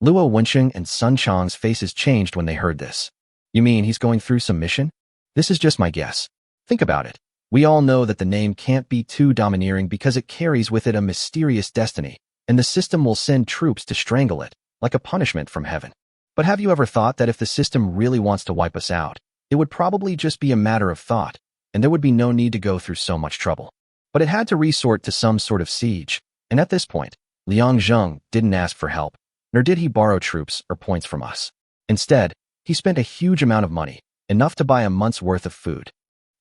Luo Wencheng and Sun Chang's faces changed when they heard this. You mean he's going through some mission? This is just my guess. Think about it. We all know that the name can't be too domineering because it carries with it a mysterious destiny, and the system will send troops to strangle it, like a punishment from heaven. But have you ever thought that if the system really wants to wipe us out, it would probably just be a matter of thought, and there would be no need to go through so much trouble? But it had to resort to some sort of siege, and at this point, Liang Zheng didn't ask for help, nor did he borrow troops or points from us. Instead, he spent a huge amount of money, enough to buy a month's worth of food.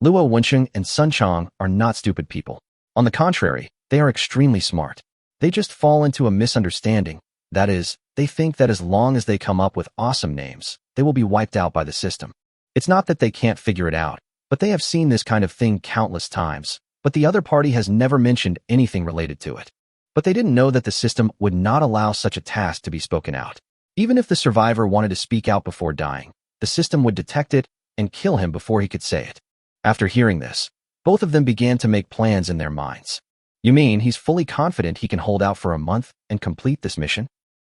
Luo Wencheng and Sun Chang are not stupid people. On the contrary, they are extremely smart. They just fall into a misunderstanding. That is, they think that as long as they come up with awesome names, they will be wiped out by the system. It's not that they can't figure it out, but they have seen this kind of thing countless times, but the other party has never mentioned anything related to it. But they didn't know that the system would not allow such a task to be spoken out. Even if the survivor wanted to speak out before dying, the system would detect it and kill him before he could say it. After hearing this, both of them began to make plans in their minds. You mean he's fully confident he can hold out for a month and complete this mission?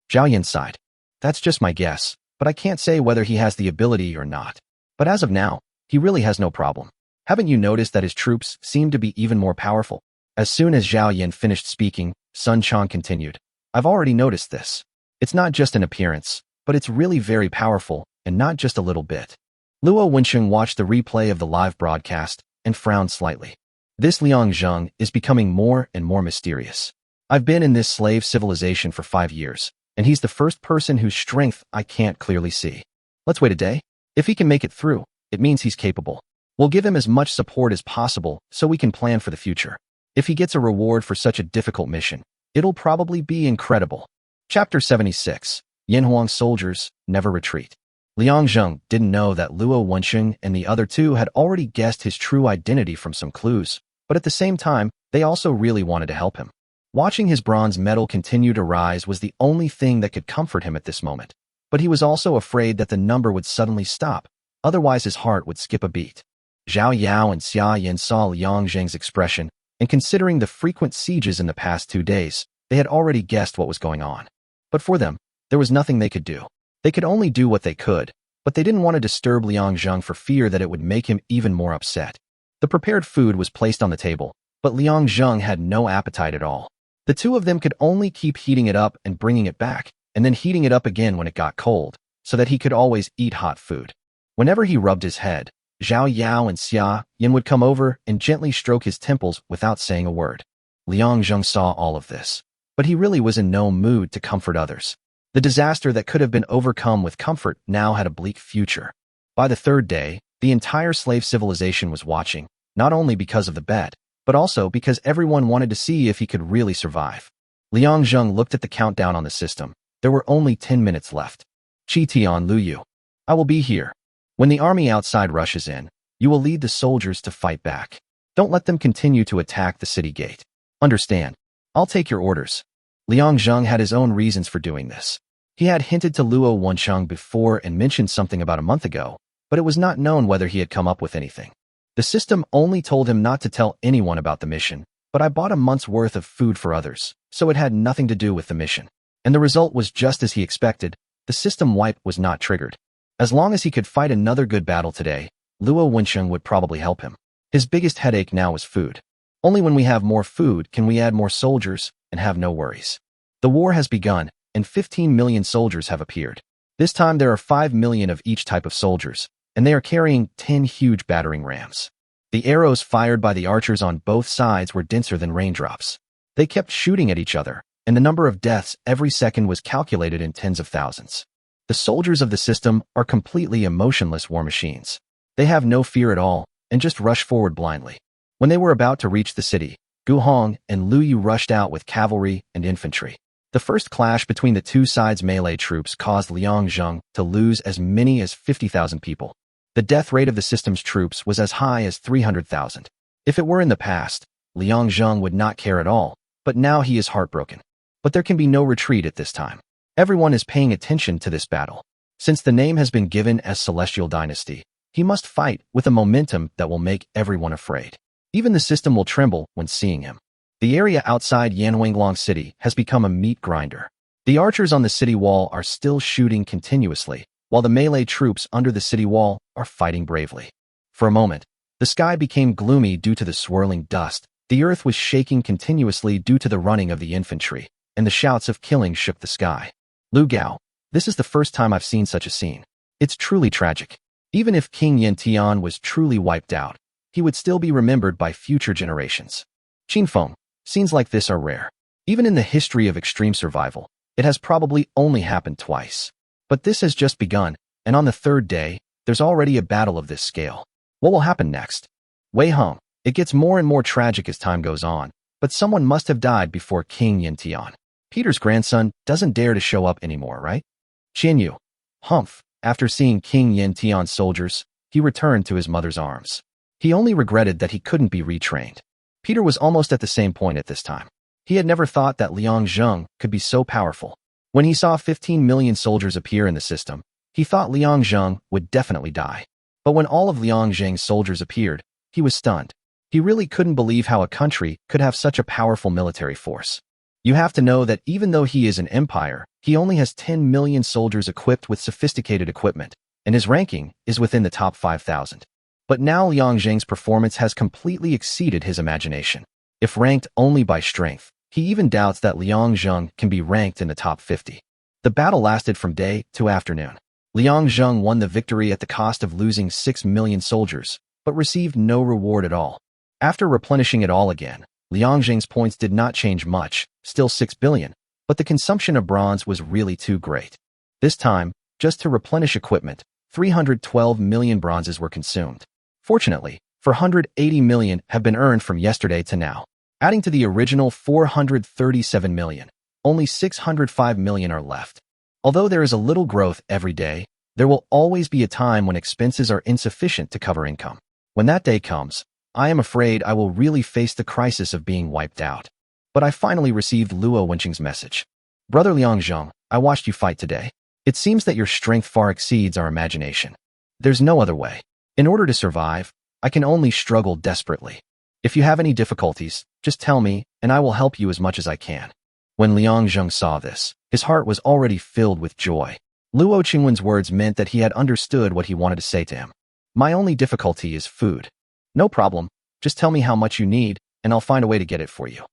Zhao Yan sighed. That's just my guess, but I can't say whether he has the ability or not. But as of now, he really has no problem. Haven't you noticed that his troops seem to be even more powerful? As soon as Zhao Yan finished speaking, Sun Chang continued. I've already noticed this. It's not just an appearance, but it's really very powerful, and not just a little bit. Luo Wensheng watched the replay of the live broadcast and frowned slightly. This Liang Zheng is becoming more and more mysterious. I've been in this slave civilization for 5 years, and he's the first person whose strength I can't clearly see. Let's wait a day. If he can make it through, it means he's capable. We'll give him as much support as possible so we can plan for the future. If he gets a reward for such a difficult mission, it'll probably be incredible. Chapter 76. Yanhuang Soldiers Never Retreat. Liang Zheng didn't know that Luo Wensheng and the other two had already guessed his true identity from some clues, but at the same time, they also really wanted to help him. Watching his bronze medal continue to rise was the only thing that could comfort him at this moment. But he was also afraid that the number would suddenly stop, otherwise his heart would skip a beat. Zhao Yao and Xia Yan saw Liang Zheng's expression, and considering the frequent sieges in the past 2 days, they had already guessed what was going on. But for them, there was nothing they could do. They could only do what they could, but they didn't want to disturb Liang Zheng for fear that it would make him even more upset. The prepared food was placed on the table, but Liang Zheng had no appetite at all. The two of them could only keep heating it up and bringing it back, and then heating it up again when it got cold, so that he could always eat hot food. Whenever he rubbed his head, Zhao Yao and Xia Yan would come over and gently stroke his temples without saying a word. Liang Zheng saw all of this, but he really was in no mood to comfort others. The disaster that could have been overcome with comfort now had a bleak future. By the 3rd day, the entire slave civilization was watching, not only because of the bet, but also because everyone wanted to see if he could really survive. Liang Zheng looked at the countdown on the system. There were only 10 minutes left. Qi Tian Luyu. I will be here. When the army outside rushes in, you will lead the soldiers to fight back. Don't let them continue to attack the city gate. Understand? I'll take your orders. Liang Zheng had his own reasons for doing this. He had hinted to Luo Wensheng before and mentioned something about a month ago, but it was not known whether he had come up with anything. The system only told him not to tell anyone about the mission, but I bought a month's worth of food for others, so it had nothing to do with the mission. And the result was just as he expected. The system wipe was not triggered. As long as he could fight another good battle today, Luo Wensheng would probably help him. His biggest headache now was food. Only when we have more food can we add more soldiers and have no worries. The war has begun, and 15 million soldiers have appeared. This time there are 5 million of each type of soldiers, and they are carrying 10 huge battering rams. The arrows fired by the archers on both sides were denser than raindrops. They kept shooting at each other, and the number of deaths every second was calculated in tens of thousands. The soldiers of the system are completely emotionless war machines. They have no fear at all, and just rush forward blindly. When they were about to reach the city, Gu Hong and Lu Yu rushed out with cavalry and infantry. The first clash between the two sides' melee troops caused Liang Zheng to lose as many as 50,000 people. The death rate of the system's troops was as high as 300,000. If it were in the past, Liang Zheng would not care at all, but now he is heartbroken. But there can be no retreat at this time. Everyone is paying attention to this battle. Since the name has been given as Celestial Dynasty, he must fight with a momentum that will make everyone afraid. Even the system will tremble when seeing him. The area outside Yanhuanglong City has become a meat grinder. The archers on the city wall are still shooting continuously, while the melee troops under the city wall are fighting bravely. For a moment, the sky became gloomy due to the swirling dust. The earth was shaking continuously due to the running of the infantry, and the shouts of killing shook the sky. Lu Gao, this is the first time I've seen such a scene. It's truly tragic. Even if King Yantian was truly wiped out, he would still be remembered by future generations. Qinfeng, scenes like this are rare. Even in the history of extreme survival, it has probably only happened twice. But this has just begun, and on the 3rd day, there's already a battle of this scale. What will happen next? Wei Hong, it gets more and more tragic as time goes on, but someone must have died before King Yantian. Peter's grandson doesn't dare to show up anymore, right? Qian Yu, humph, after seeing King Yantian's soldiers, he returned to his mother's arms. He only regretted that he couldn't be retrained. Peter was almost at the same point at this time. He had never thought that Liang Zheng could be so powerful. When he saw 15 million soldiers appear in the system, he thought Liang Zheng would definitely die. But when all of Liang Zheng's soldiers appeared, he was stunned. He really couldn't believe how a country could have such a powerful military force. You have to know that even though he is an empire, he only has 10 million soldiers equipped with sophisticated equipment, and his ranking is within the top 5,000. But now Liang Zheng's performance has completely exceeded his imagination. If ranked only by strength, he even doubts that Liang Zheng can be ranked in the top 50. The battle lasted from day to afternoon. Liang Zheng won the victory at the cost of losing 6 million soldiers, but received no reward at all. After replenishing it all again, Liang Zheng's points did not change much, still 6 billion, but the consumption of bronze was really too great. This time, just to replenish equipment, 312 million bronzes were consumed. Fortunately, 480 million have been earned from yesterday to now. Adding to the original 437 million, only 605 million are left. Although there is a little growth every day, there will always be a time when expenses are insufficient to cover income. When that day comes, I am afraid I will really face the crisis of being wiped out. But I finally received Luo Wenqing's message. Brother Liang Zheng, I watched you fight today. It seems that your strength far exceeds our imagination. There's no other way. In order to survive, I can only struggle desperately. If you have any difficulties, just tell me, and I will help you as much as I can. When Liang Zheng saw this, his heart was already filled with joy. Luo Qingwen's words meant that he had understood what he wanted to say to him. My only difficulty is food. No problem, just tell me how much you need, and I'll find a way to get it for you.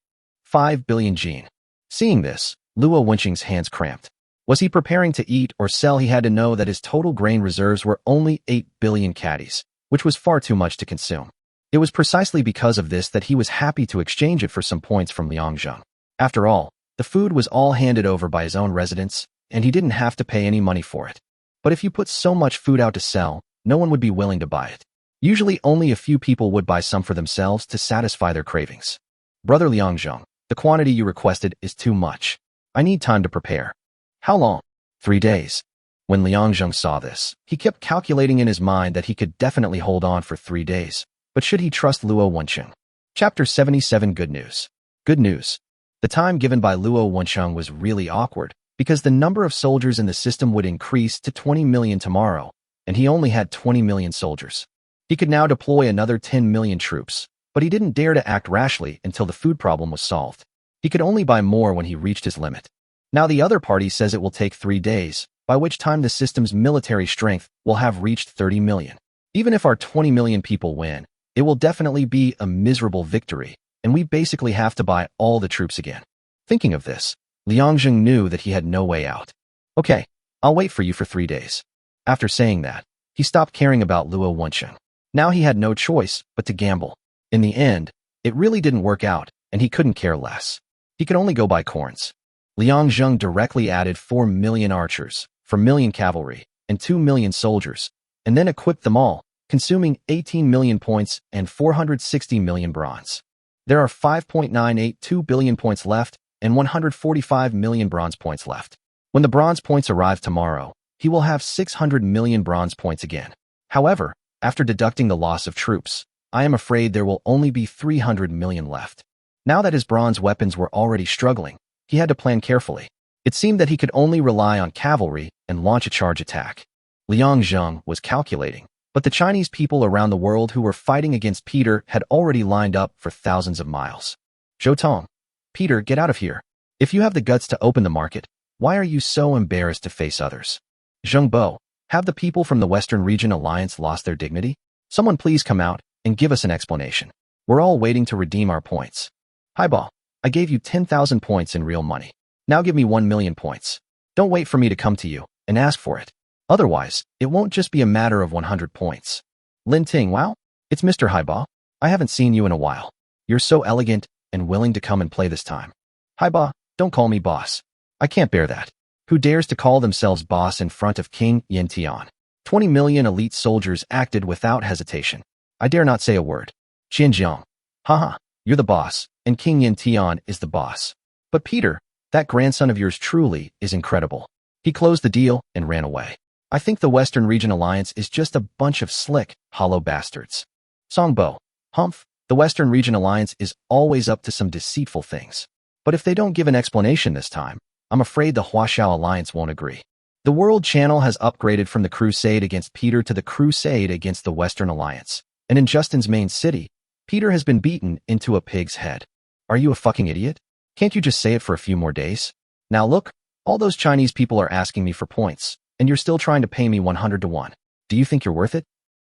5 billion jin. Seeing this, Luo Wenqing's hands cramped. Was he preparing to eat or sell? He had to know that his total grain reserves were only 8 billion caddies, which was far too much to consume. It was precisely because of this that he was happy to exchange it for some points from Liang Zheng. After all, the food was all handed over by his own residents, and he didn't have to pay any money for it. But if you put so much food out to sell, no one would be willing to buy it. Usually only a few people would buy some for themselves to satisfy their cravings. Brother Liang Zheng, the quantity you requested is too much. I need time to prepare. How long? 3 days. When Liang Zheng saw this, he kept calculating in his mind that he could definitely hold on for 3 days. But should he trust Luo Wenqing? Chapter 77 Good News. Good news. The time given by Luo Wenqing was really awkward, because the number of soldiers in the system would increase to 20 million tomorrow, and he only had 20 million soldiers. He could now deploy another 10 million troops, but he didn't dare to act rashly until the food problem was solved. He could only buy more when he reached his limit. Now the other party says it will take 3 days, by which time the system's military strength will have reached 30 million. Even if our 20 million people win, it will definitely be a miserable victory, and we basically have to buy all the troops again. Thinking of this, Liang Zheng knew that he had no way out. Okay, I'll wait for you for 3 days. After saying that, he stopped caring about Luo Wenqing. Now he had no choice but to gamble. In the end, it really didn't work out, and he couldn't care less. He could only go buy corns. Liang Zheng directly added 4 million archers, 4 million cavalry, and 2 million soldiers, and then equipped them all, consuming 18 million points and 460 million bronze. There are 5.982 billion points left and 145 million bronze points left. When the bronze points arrive tomorrow, he will have 600 million bronze points again. However, after deducting the loss of troops, I am afraid there will only be 300 million left. Now that his bronze weapons were already struggling, he had to plan carefully. It seemed that he could only rely on cavalry and launch a charge attack. Liang Zheng was calculating, but the Chinese people around the world who were fighting against Peter had already lined up for thousands of miles. Zhou Tong, Peter, get out of here. If you have the guts to open the market, why are you so embarrassed to face others? Zheng Bo, have the people from the Western Region Alliance lost their dignity? Someone please come out and give us an explanation. We're all waiting to redeem our points. Haiba, I gave you 10,000 points in real money. Now give me 1 million points. Don't wait for me to come to you and ask for it. Otherwise, it won't just be a matter of 100 points. Lin Ting, wow, it's Mr. Haiba. I haven't seen you in a while. You're so elegant and willing to come and play this time. Haiba, don't call me boss. I can't bear that. Who dares to call themselves boss in front of King Yin Tian? 20 million elite soldiers acted without hesitation. I dare not say a word. Xinjiang. Haha, you're the boss, and King Yin Tian is the boss. But Peter, that grandson of yours truly is incredible. He closed the deal and ran away. I think the Western Region Alliance is just a bunch of slick, hollow bastards. Songbo, Humph, the Western Region Alliance is always up to some deceitful things. But if they don't give an explanation this time, I'm afraid the Huaxiao Alliance won't agree. The World Channel has upgraded from the crusade against Peter to the crusade against the Western Alliance. And in Justin's main city, Peter has been beaten into a pig's head. Are you a fucking idiot? Can't you just say it for a few more days? Now look, all those Chinese people are asking me for points, and you're still trying to pay me 100 to 1. Do you think you're worth it?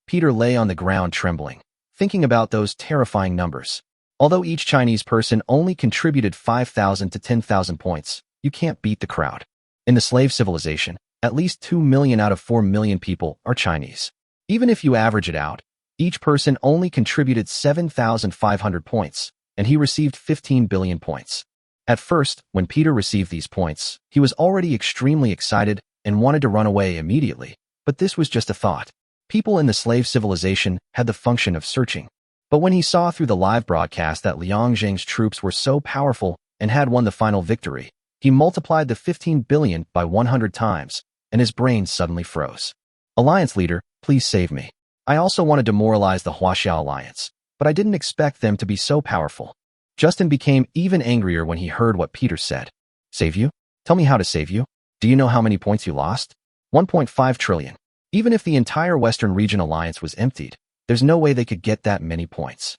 Peter lay on the ground trembling, thinking about those terrifying numbers. Although each Chinese person only contributed 5,000 to 10,000 points, you can't beat the crowd. In the slave civilization, at least 2 million out of 4 million people are Chinese. Even if you average it out, each person only contributed 7,500 points, and he received 15 billion points. At first, when Peter received these points, he was already extremely excited and wanted to run away immediately, but this was just a thought. People in the slave civilization had the function of searching. But when he saw through the live broadcast that Liang Zheng's troops were so powerful and had won the final victory, he multiplied the 15 billion by 100 times, and his brain suddenly froze. Alliance leader, please save me. I also want to demoralize the Huaxiao Alliance, but I didn't expect them to be so powerful. Justin became even angrier when he heard what Peter said. Save you? Tell me how to save you. Do you know how many points you lost? 1.5 trillion. Even if the entire Western Region Alliance was emptied, there's no way they could get that many points.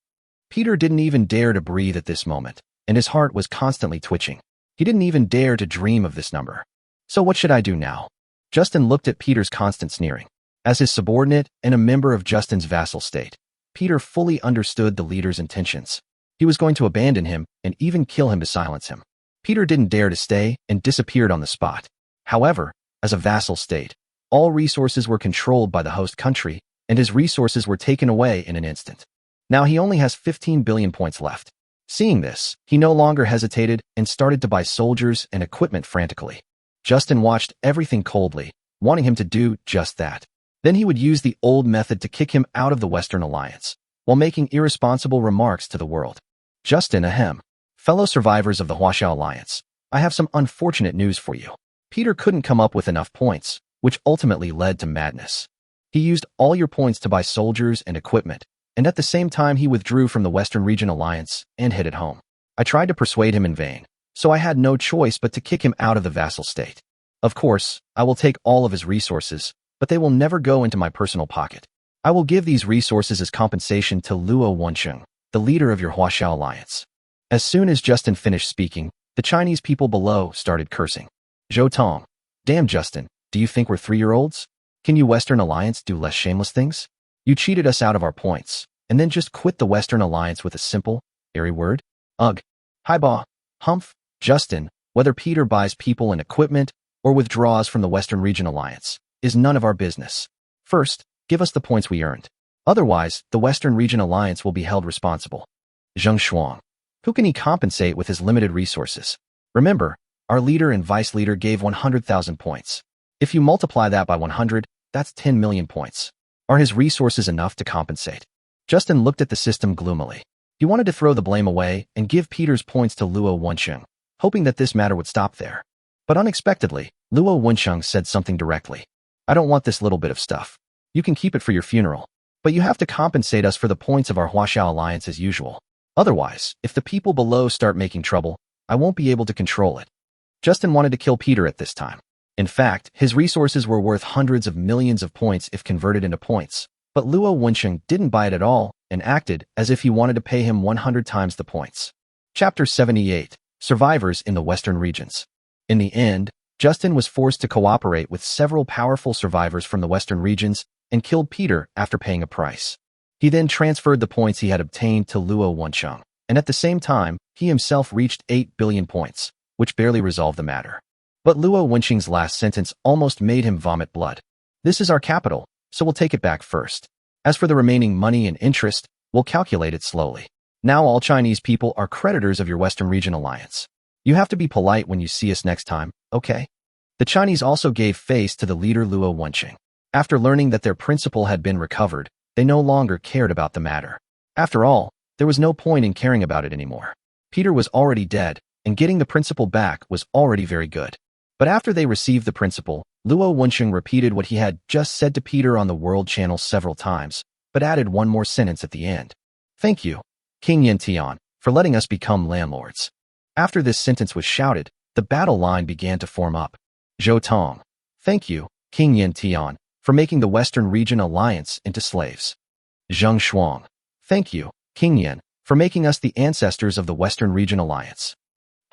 Peter didn't even dare to breathe at this moment, and his heart was constantly twitching. He didn't even dare to dream of this number. So what should I do now? Justin looked at Peter's constant sneering. As his subordinate and a member of Justin's vassal state, Peter fully understood the leader's intentions. He was going to abandon him and even kill him to silence him. Peter didn't dare to stay and disappeared on the spot. However, as a vassal state, all resources were controlled by the host country, and his resources were taken away in an instant. Now he only has 15 billion points left. Seeing this, he no longer hesitated and started to buy soldiers and equipment frantically. Justin watched everything coldly, wanting him to do just that. Then he would use the old method to kick him out of the Western Alliance, while making irresponsible remarks to the world. Justin, ahem. Fellow survivors of the Huaxiao Alliance, I have some unfortunate news for you. Peter couldn't come up with enough points, which ultimately led to madness. He used all your points to buy soldiers and equipment, and at the same time he withdrew from the Western Region Alliance and headed home. I tried to persuade him in vain, so I had no choice but to kick him out of the vassal state. Of course, I will take all of his resources, but they will never go into my personal pocket. I will give these resources as compensation to Luo Wencheng, the leader of your Huaxiao Alliance. As soon as Justin finished speaking, the Chinese people below started cursing. Zhou Tong. Damn Justin, do you think we're 3-year-olds? Can you Western Alliance do less shameless things? You cheated us out of our points, and then just quit the Western Alliance with a simple, airy word? Ugh. Highbaugh. Humph. Justin, whether Peter buys people and equipment or withdraws from the Western Region Alliance, is none of our business. First, give us the points we earned. Otherwise, the Western Region Alliance will be held responsible. Zheng Shuang. Who can he compensate with his limited resources? Remember, our leader and vice leader gave 100,000 points. If you multiply that by 100, that's 10 million points. Are his resources enough to compensate? Justin looked at the system gloomily. He wanted to throw the blame away and give Peter's points to Luo Wencheng, hoping that this matter would stop there. But unexpectedly, Luo Wencheng said something directly. I don't want this little bit of stuff. You can keep it for your funeral, but you have to compensate us for the points of our Huaxiao Alliance as usual. Otherwise, if the people below start making trouble, I won't be able to control it. Justin wanted to kill Peter at this time. In fact, his resources were worth hundreds of millions of points if converted into points, but Luo Wencheng didn't buy it at all and acted as if he wanted to pay him 100 times the points. Chapter 78. Survivors in the Western Regions. In the end, Justin was forced to cooperate with several powerful survivors from the Western regions and killed Peter after paying a price. He then transferred the points he had obtained to Luo Wencheng, and at the same time, he himself reached 8 billion points, which barely resolved the matter. But Luo Wencheng's last sentence almost made him vomit blood. This is our capital, so we'll take it back first. As for the remaining money and interest, we'll calculate it slowly. Now all Chinese people are creditors of your Western Region Alliance. You have to be polite when you see us next time, okay? The Chinese also gave face to the leader Luo Wencheng. After learning that their principal had been recovered, they no longer cared about the matter. After all, there was no point in caring about it anymore. Peter was already dead, and getting the principal back was already very good. But after they received the principal, Luo Wencheng repeated what he had just said to Peter on the World Channel several times, but added one more sentence at the end. Thank you, King Yin Tian, for letting us become landlords. After this sentence was shouted, the battle line began to form up. Zhou Tong. Thank you, King Yin Tian, for making the Western Region Alliance into slaves. Zheng Shuang. Thank you, King Yin, for making us the ancestors of the Western Region Alliance.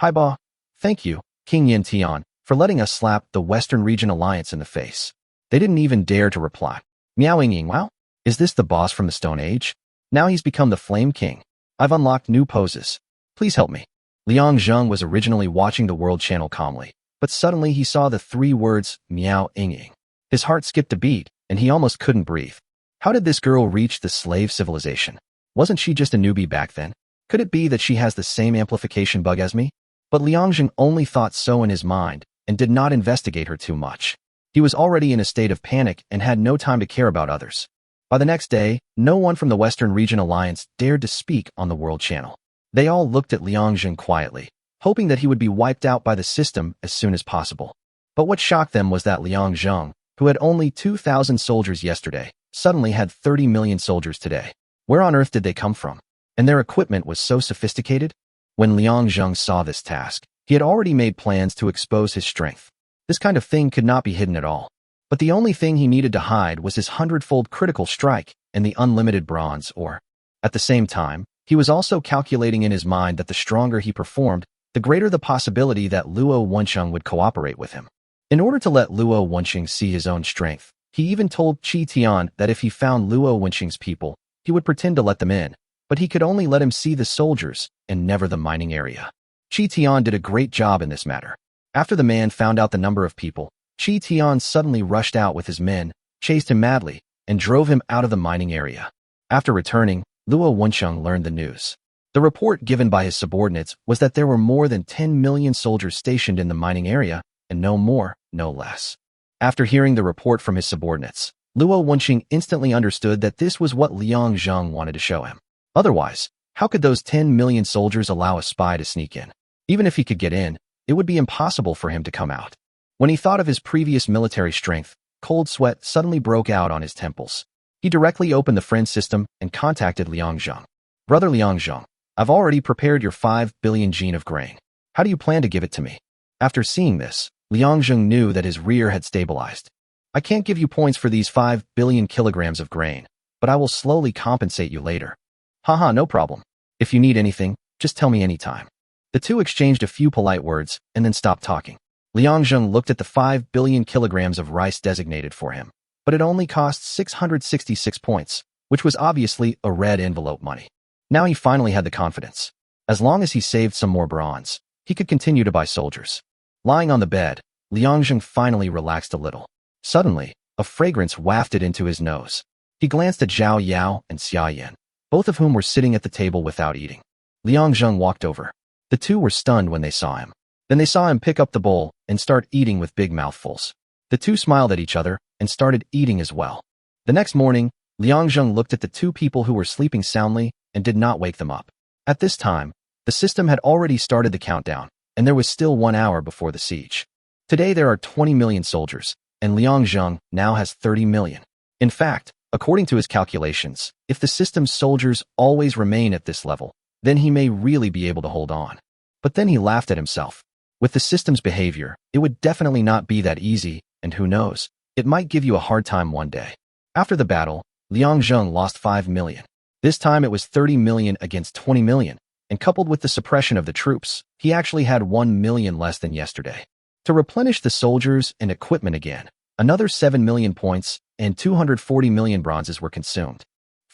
Highbaugh. Thank you, King Yin Tian, for letting us slap the Western Region Alliance in the face. They didn't even dare to reply. Miao Ying Wow? Is this the boss from the Stone Age? Now he's become the Flame King. I've unlocked new poses. Please help me. Liang Zheng was originally watching the World Channel calmly, but suddenly he saw the 3 words, Miao Ing Ing. His heart skipped a beat, and he almost couldn't breathe. How did this girl reach the slave civilization? Wasn't she just a newbie back then? Could it be that she has the same amplification bug as me? But Liang Zheng only thought so in his mind, and did not investigate her too much. He was already in a state of panic and had no time to care about others. By the next day, no one from the Western Region Alliance dared to speak on the World Channel. They all looked at Liang Zheng quietly, hoping that he would be wiped out by the system as soon as possible. But what shocked them was that Liang Zheng, who had only 2,000 soldiers yesterday, suddenly had 30 million soldiers today. Where on earth did they come from? And their equipment was so sophisticated? When Liang Zheng saw this task, he had already made plans to expose his strength. This kind of thing could not be hidden at all. But the only thing he needed to hide was his 100-fold critical strike and the unlimited bronze ore. At the same time, he was also calculating in his mind that the stronger he performed, the greater the possibility that Luo Wencheng would cooperate with him. In order to let Luo Wencheng see his own strength, he even told Qi Tian that if he found Luo Wencheng's people, he would pretend to let them in, but he could only let him see the soldiers and never the mining area. Qi Tian did a great job in this matter. After the man found out the number of people, Qi Tian suddenly rushed out with his men, chased him madly, and drove him out of the mining area. After returning, Luo Wencheng learned the news. The report given by his subordinates was that there were more than 10 million soldiers stationed in the mining area, and no more, no less. After hearing the report from his subordinates, Luo Wencheng instantly understood that this was what Liang Zheng wanted to show him. Otherwise, how could those 10 million soldiers allow a spy to sneak in? Even if he could get in, it would be impossible for him to come out. When he thought of his previous military strength, cold sweat suddenly broke out on his temples. He directly opened the friend system and contacted Liang Zheng. Brother Liang Zheng, I've already prepared your 5 billion gene of grain. How do you plan to give it to me? After seeing this, Liang Zheng knew that his rear had stabilized. I can't give you points for these 5 billion kilograms of grain, but I will slowly compensate you later. Haha, no problem. If you need anything, just tell me anytime. The two exchanged a few polite words and then stopped talking. Liang Zheng looked at the 5 billion kilograms of rice designated for him, but it only cost 666 points, which was obviously a red envelope money. Now he finally had the confidence. As long as he saved some more bronze, he could continue to buy soldiers. Lying on the bed, Liang Zheng finally relaxed a little. Suddenly, a fragrance wafted into his nose. He glanced at Zhao Yao and Xia Yan, both of whom were sitting at the table without eating. Liang Zheng walked over. The two were stunned when they saw him. Then they saw him pick up the bowl and start eating with big mouthfuls. The two smiled at each other and started eating as well. The next morning, Liang Zheng looked at the two people who were sleeping soundly and did not wake them up. At this time, the system had already started the countdown, and there was still 1 hour before the siege. Today there are 20 million soldiers, and Liang Zheng now has 30 million. In fact, according to his calculations, if the system's soldiers always remain at this level, then he may really be able to hold on. But then he laughed at himself. With the system's behavior, it would definitely not be that easy, and who knows, it might give you a hard time one day. After the battle, Liang Zheng lost 5 million. This time it was 30 million against 20 million, and coupled with the suppression of the troops, he actually had 1 million less than yesterday. To replenish the soldiers and equipment again, another 7 million points and 240 million bronzes were consumed.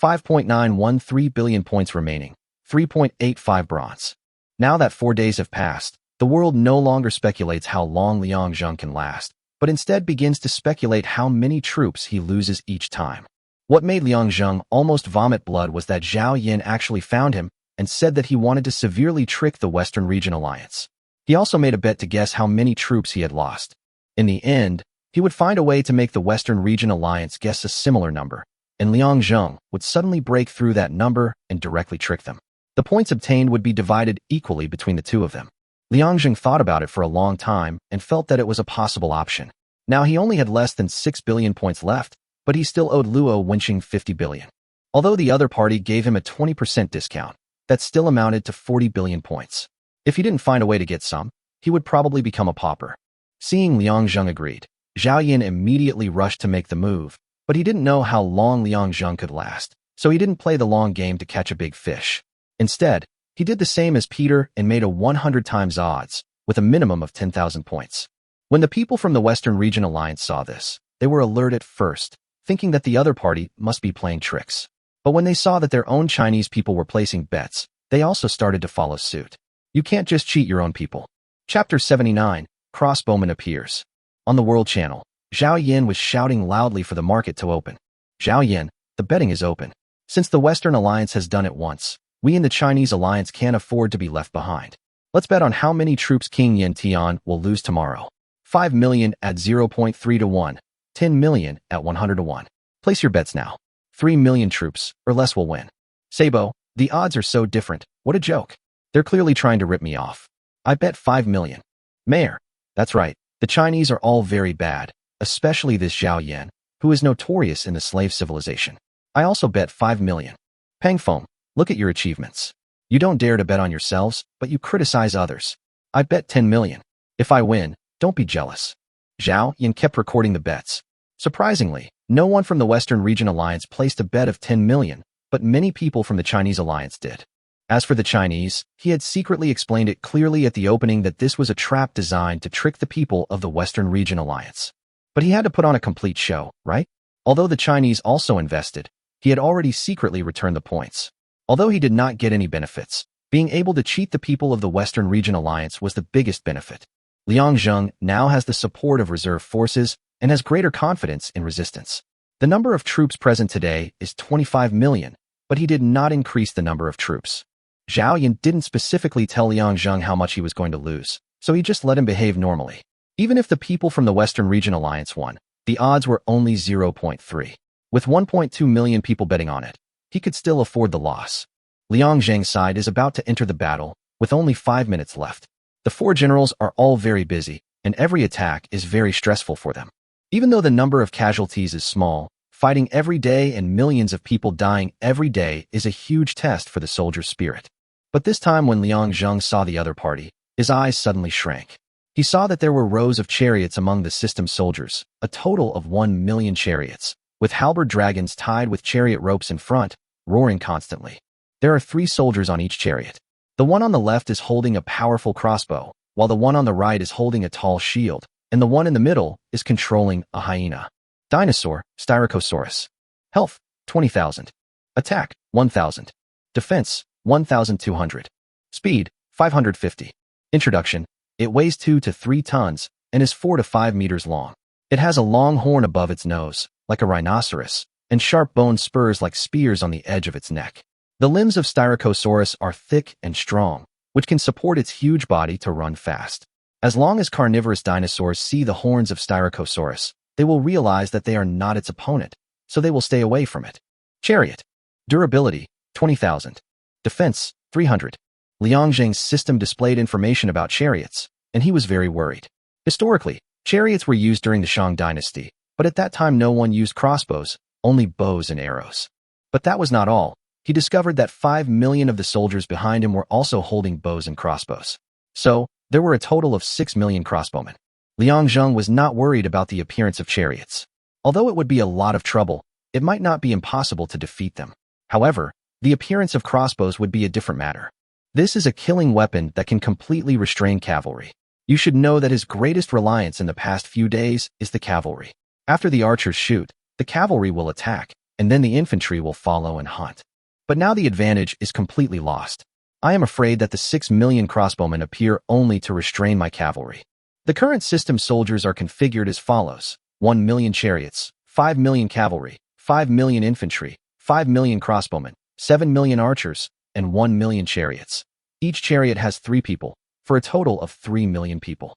5.913 billion points remaining, 3.85 bronze. Now that 4 days have passed, the world no longer speculates how long Liang Zheng can last, but instead begins to speculate how many troops he loses each time. What made Liang Zheng almost vomit blood was that Zhao Yin actually found him and said that he wanted to severely trick the Western Region Alliance. He also made a bet to guess how many troops he had lost. In the end, he would find a way to make the Western Region Alliance guess a similar number, and Liang Zheng would suddenly break through that number and directly trick them. The points obtained would be divided equally between the two of them. Liang Zheng thought about it for a long time and felt that it was a possible option. Now he only had less than 6 billion points left, but he still owed Luo Wencheng 50 billion. Although the other party gave him a 20% discount, that still amounted to 40 billion points. If he didn't find a way to get some, he would probably become a pauper. Seeing Liang Zheng agreed, Zhao Yin immediately rushed to make the move, but he didn't know how long Liang Zheng could last, so he didn't play the long game to catch a big fish. Instead, he did the same as Peter and made a 100 times odds, with a minimum of 10,000 points. When the people from the Western Region Alliance saw this, they were alert at first, thinking that the other party must be playing tricks. But when they saw that their own Chinese people were placing bets, they also started to follow suit. You can't just cheat your own people. Chapter 79, Crossbowman Appears. On the World Channel, Zhao Yin was shouting loudly for the market to open. Zhao Yin, the betting is open. Since the Western Alliance has done it once, we in the Chinese Alliance can't afford to be left behind. Let's bet on how many troops King Yin Tian will lose tomorrow. 5 million at 0.3 to 1, 10 million at 100 to 1. Place your bets now. 3 million troops, or less will win. Sabo, the odds are so different, what a joke. They're clearly trying to rip me off. I bet 5 million. Mayor, that's right, the Chinese are all very bad, especially this Zhao Yin, who is notorious in the slave civilization. I also bet 5 million. Pang Feng, look at your achievements. You don't dare to bet on yourselves, but you criticize others. I bet 10 million. If I win, don't be jealous. Zhao Yin kept recording the bets. Surprisingly, no one from the Western Region Alliance placed a bet of 10 million, but many people from the Chinese Alliance did. As for the Chinese, he had secretly explained it clearly at the opening that this was a trap designed to trick the people of the Western Region Alliance. But he had to put on a complete show, right? Although the Chinese also invested, he had already secretly returned the points. Although he did not get any benefits, being able to cheat the people of the Western Region Alliance was the biggest benefit. Liang Zheng now has the support of reserve forces and has greater confidence in resistance. The number of troops present today is 25 million, but he did not increase the number of troops. Zhao Yin didn't specifically tell Liang Zheng how much he was going to lose, so he just let him behave normally. Even if the people from the Western Region Alliance won, the odds were only 0.3. With 1.2 million people betting on it, he could still afford the loss. Liang Zheng's side is about to enter the battle, with only 5 minutes left. The 4 generals are all very busy, and every attack is very stressful for them. Even though the number of casualties is small, fighting every day and millions of people dying every day is a huge test for the soldier's spirit. But this time when Liang Zheng saw the other party, his eyes suddenly shrank. He saw that there were rows of chariots among the system soldiers, a total of 1 million chariots, with halberd dragons tied with chariot ropes in front, roaring constantly. There are 3 soldiers on each chariot. The one on the left is holding a powerful crossbow, while the one on the right is holding a tall shield, and the one in the middle is controlling a hyena. Dinosaur, Styracosaurus. Health, 20,000. Attack, 1,000. Defense, 1,200. Speed, 550. Introduction. It weighs 2 to 3 tons and is 4 to 5 meters long. It has a long horn above its nose, like a rhinoceros, and sharp bone spurs like spears on the edge of its neck. The limbs of Styracosaurus are thick and strong, which can support its huge body to run fast. As long as carnivorous dinosaurs see the horns of Styracosaurus, they will realize that they are not its opponent, so they will stay away from it. Chariot. Durability, 20,000. Defense, 300. Liang Zheng's system displayed information about chariots, and he was very worried. Historically, chariots were used during the Shang dynasty, but at that time no one used crossbows, only bows and arrows. But that was not all. He discovered that 5 million of the soldiers behind him were also holding bows and crossbows. So, there were a total of 6 million crossbowmen. Liang Zheng was not worried about the appearance of chariots. Although it would be a lot of trouble, it might not be impossible to defeat them. However, the appearance of crossbows would be a different matter. This is a killing weapon that can completely restrain cavalry. You should know that his greatest reliance in the past few days is the cavalry. After the archers shoot, the cavalry will attack, and then the infantry will follow and hunt. But now the advantage is completely lost. I am afraid that the 6 million crossbowmen appear only to restrain my cavalry. The current system soldiers are configured as follows: 1 million chariots, 5 million cavalry, 5 million infantry, 5 million crossbowmen, 7 million archers, and 1 million chariots. Each chariot has 3 people, for a total of 3 million people.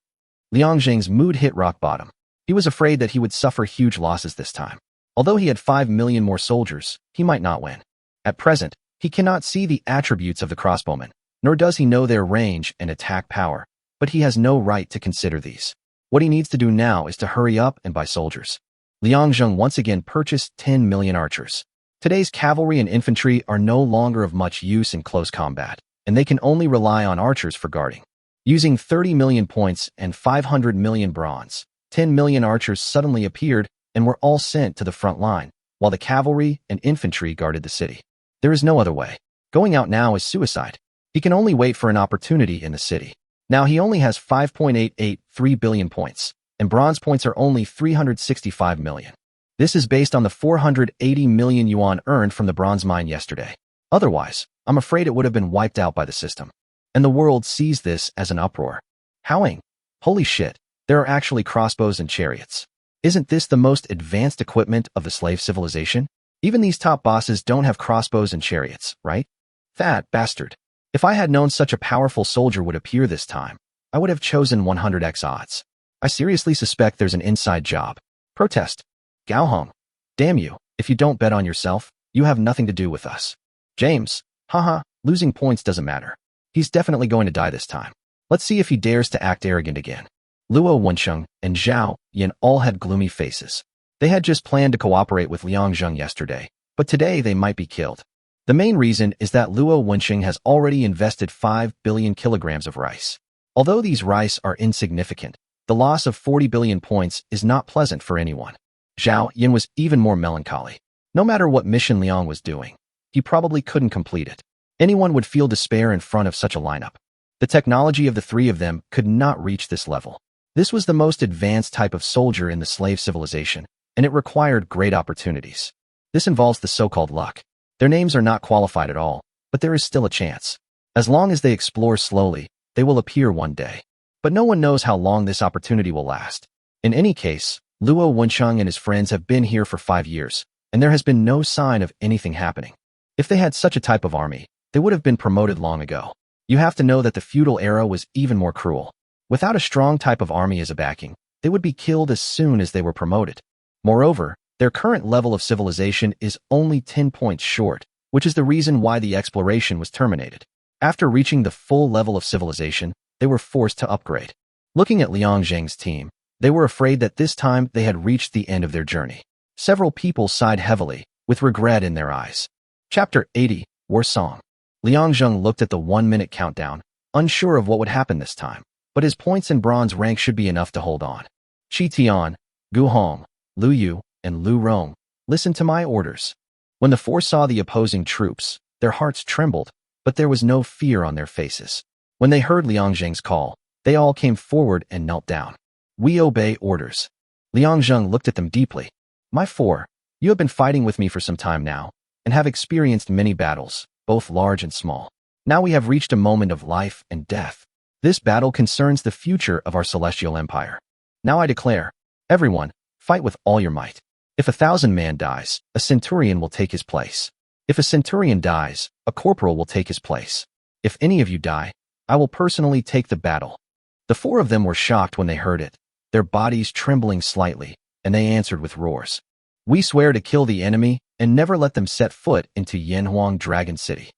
Liang Zheng's mood hit rock bottom. He was afraid that he would suffer huge losses this time. Although he had 5 million more soldiers, he might not win. At present, he cannot see the attributes of the crossbowmen, nor does he know their range and attack power, but he has no right to consider these. What he needs to do now is to hurry up and buy soldiers. Liang Zheng once again purchased 10 million archers. Today's cavalry and infantry are no longer of much use in close combat, and they can only rely on archers for guarding. Using 30 million points and 500 million bronze, 10 million archers suddenly appeared and were all sent to the front line, while the cavalry and infantry guarded the city. There is no other way. Going out now is suicide. He can only wait for an opportunity in the city. Now he only has 5.883 billion points, and bronze points are only 365 million. This is based on the 480 million yuan earned from the bronze mine yesterday. Otherwise, I'm afraid it would have been wiped out by the system. And the world sees this as an uproar. Howling! Holy shit, there are actually crossbows and chariots. Isn't this the most advanced equipment of the slave civilization? Even these top bosses don't have crossbows and chariots, right? That bastard. If I had known such a powerful soldier would appear this time, I would have chosen 100x odds. I seriously suspect there's an inside job. Protest. Gao Hong. Damn you, if you don't bet on yourself, you have nothing to do with us. James. Haha, losing points doesn't matter. He's definitely going to die this time. Let's see if he dares to act arrogant again. Luo Wensheng and Zhao Yin all had gloomy faces. They had just planned to cooperate with Liang Zheng yesterday, but today they might be killed. The main reason is that Luo Wensheng has already invested 5 billion kilograms of rice. Although these rice are insignificant, the loss of 40 billion points is not pleasant for anyone. Zhao Yin was even more melancholy. No matter what mission Liang was doing, he probably couldn't complete it. Anyone would feel despair in front of such a lineup. The technology of the three of them could not reach this level. This was the most advanced type of soldier in the slave civilization, and it required great opportunities. This involves the so-called luck. Their names are not qualified at all, but there is still a chance. As long as they explore slowly, they will appear one day. But no one knows how long this opportunity will last. In any case, Luo Wensheng and his friends have been here for 5 years, and there has been no sign of anything happening. If they had such a type of army, they would have been promoted long ago. You have to know that the feudal era was even more cruel. Without a strong type of army as a backing, they would be killed as soon as they were promoted. Moreover, their current level of civilization is only 10 points short, which is the reason why the exploration was terminated. After reaching the full level of civilization, they were forced to upgrade. Looking at Liang Zheng's team, they were afraid that this time they had reached the end of their journey. Several people sighed heavily, with regret in their eyes. Chapter 80, War Song. Liang Zheng looked at the 1-minute countdown, unsure of what would happen this time, but his points and bronze rank should be enough to hold on. Qi Tian, Gu Hong, Lu Yu, and Lu Rong, listen to my orders. When the four saw the opposing troops, their hearts trembled, but there was no fear on their faces. When they heard Liang Zheng's call, they all came forward and knelt down. We obey orders. Liang Zheng looked at them deeply. My four, you have been fighting with me for some time now, and have experienced many battles, both large and small. Now we have reached a moment of life and death. This battle concerns the future of our celestial empire. Now I declare, everyone, fight with all your might. If 1,000 man dies, a centurion will take his place. If a centurion dies, a corporal will take his place. If any of you die, I will personally take the battle. The four of them were shocked when they heard it, their bodies trembling slightly, and they answered with roars. We swear to kill the enemy and never let them set foot into Yanhuang Dragon City.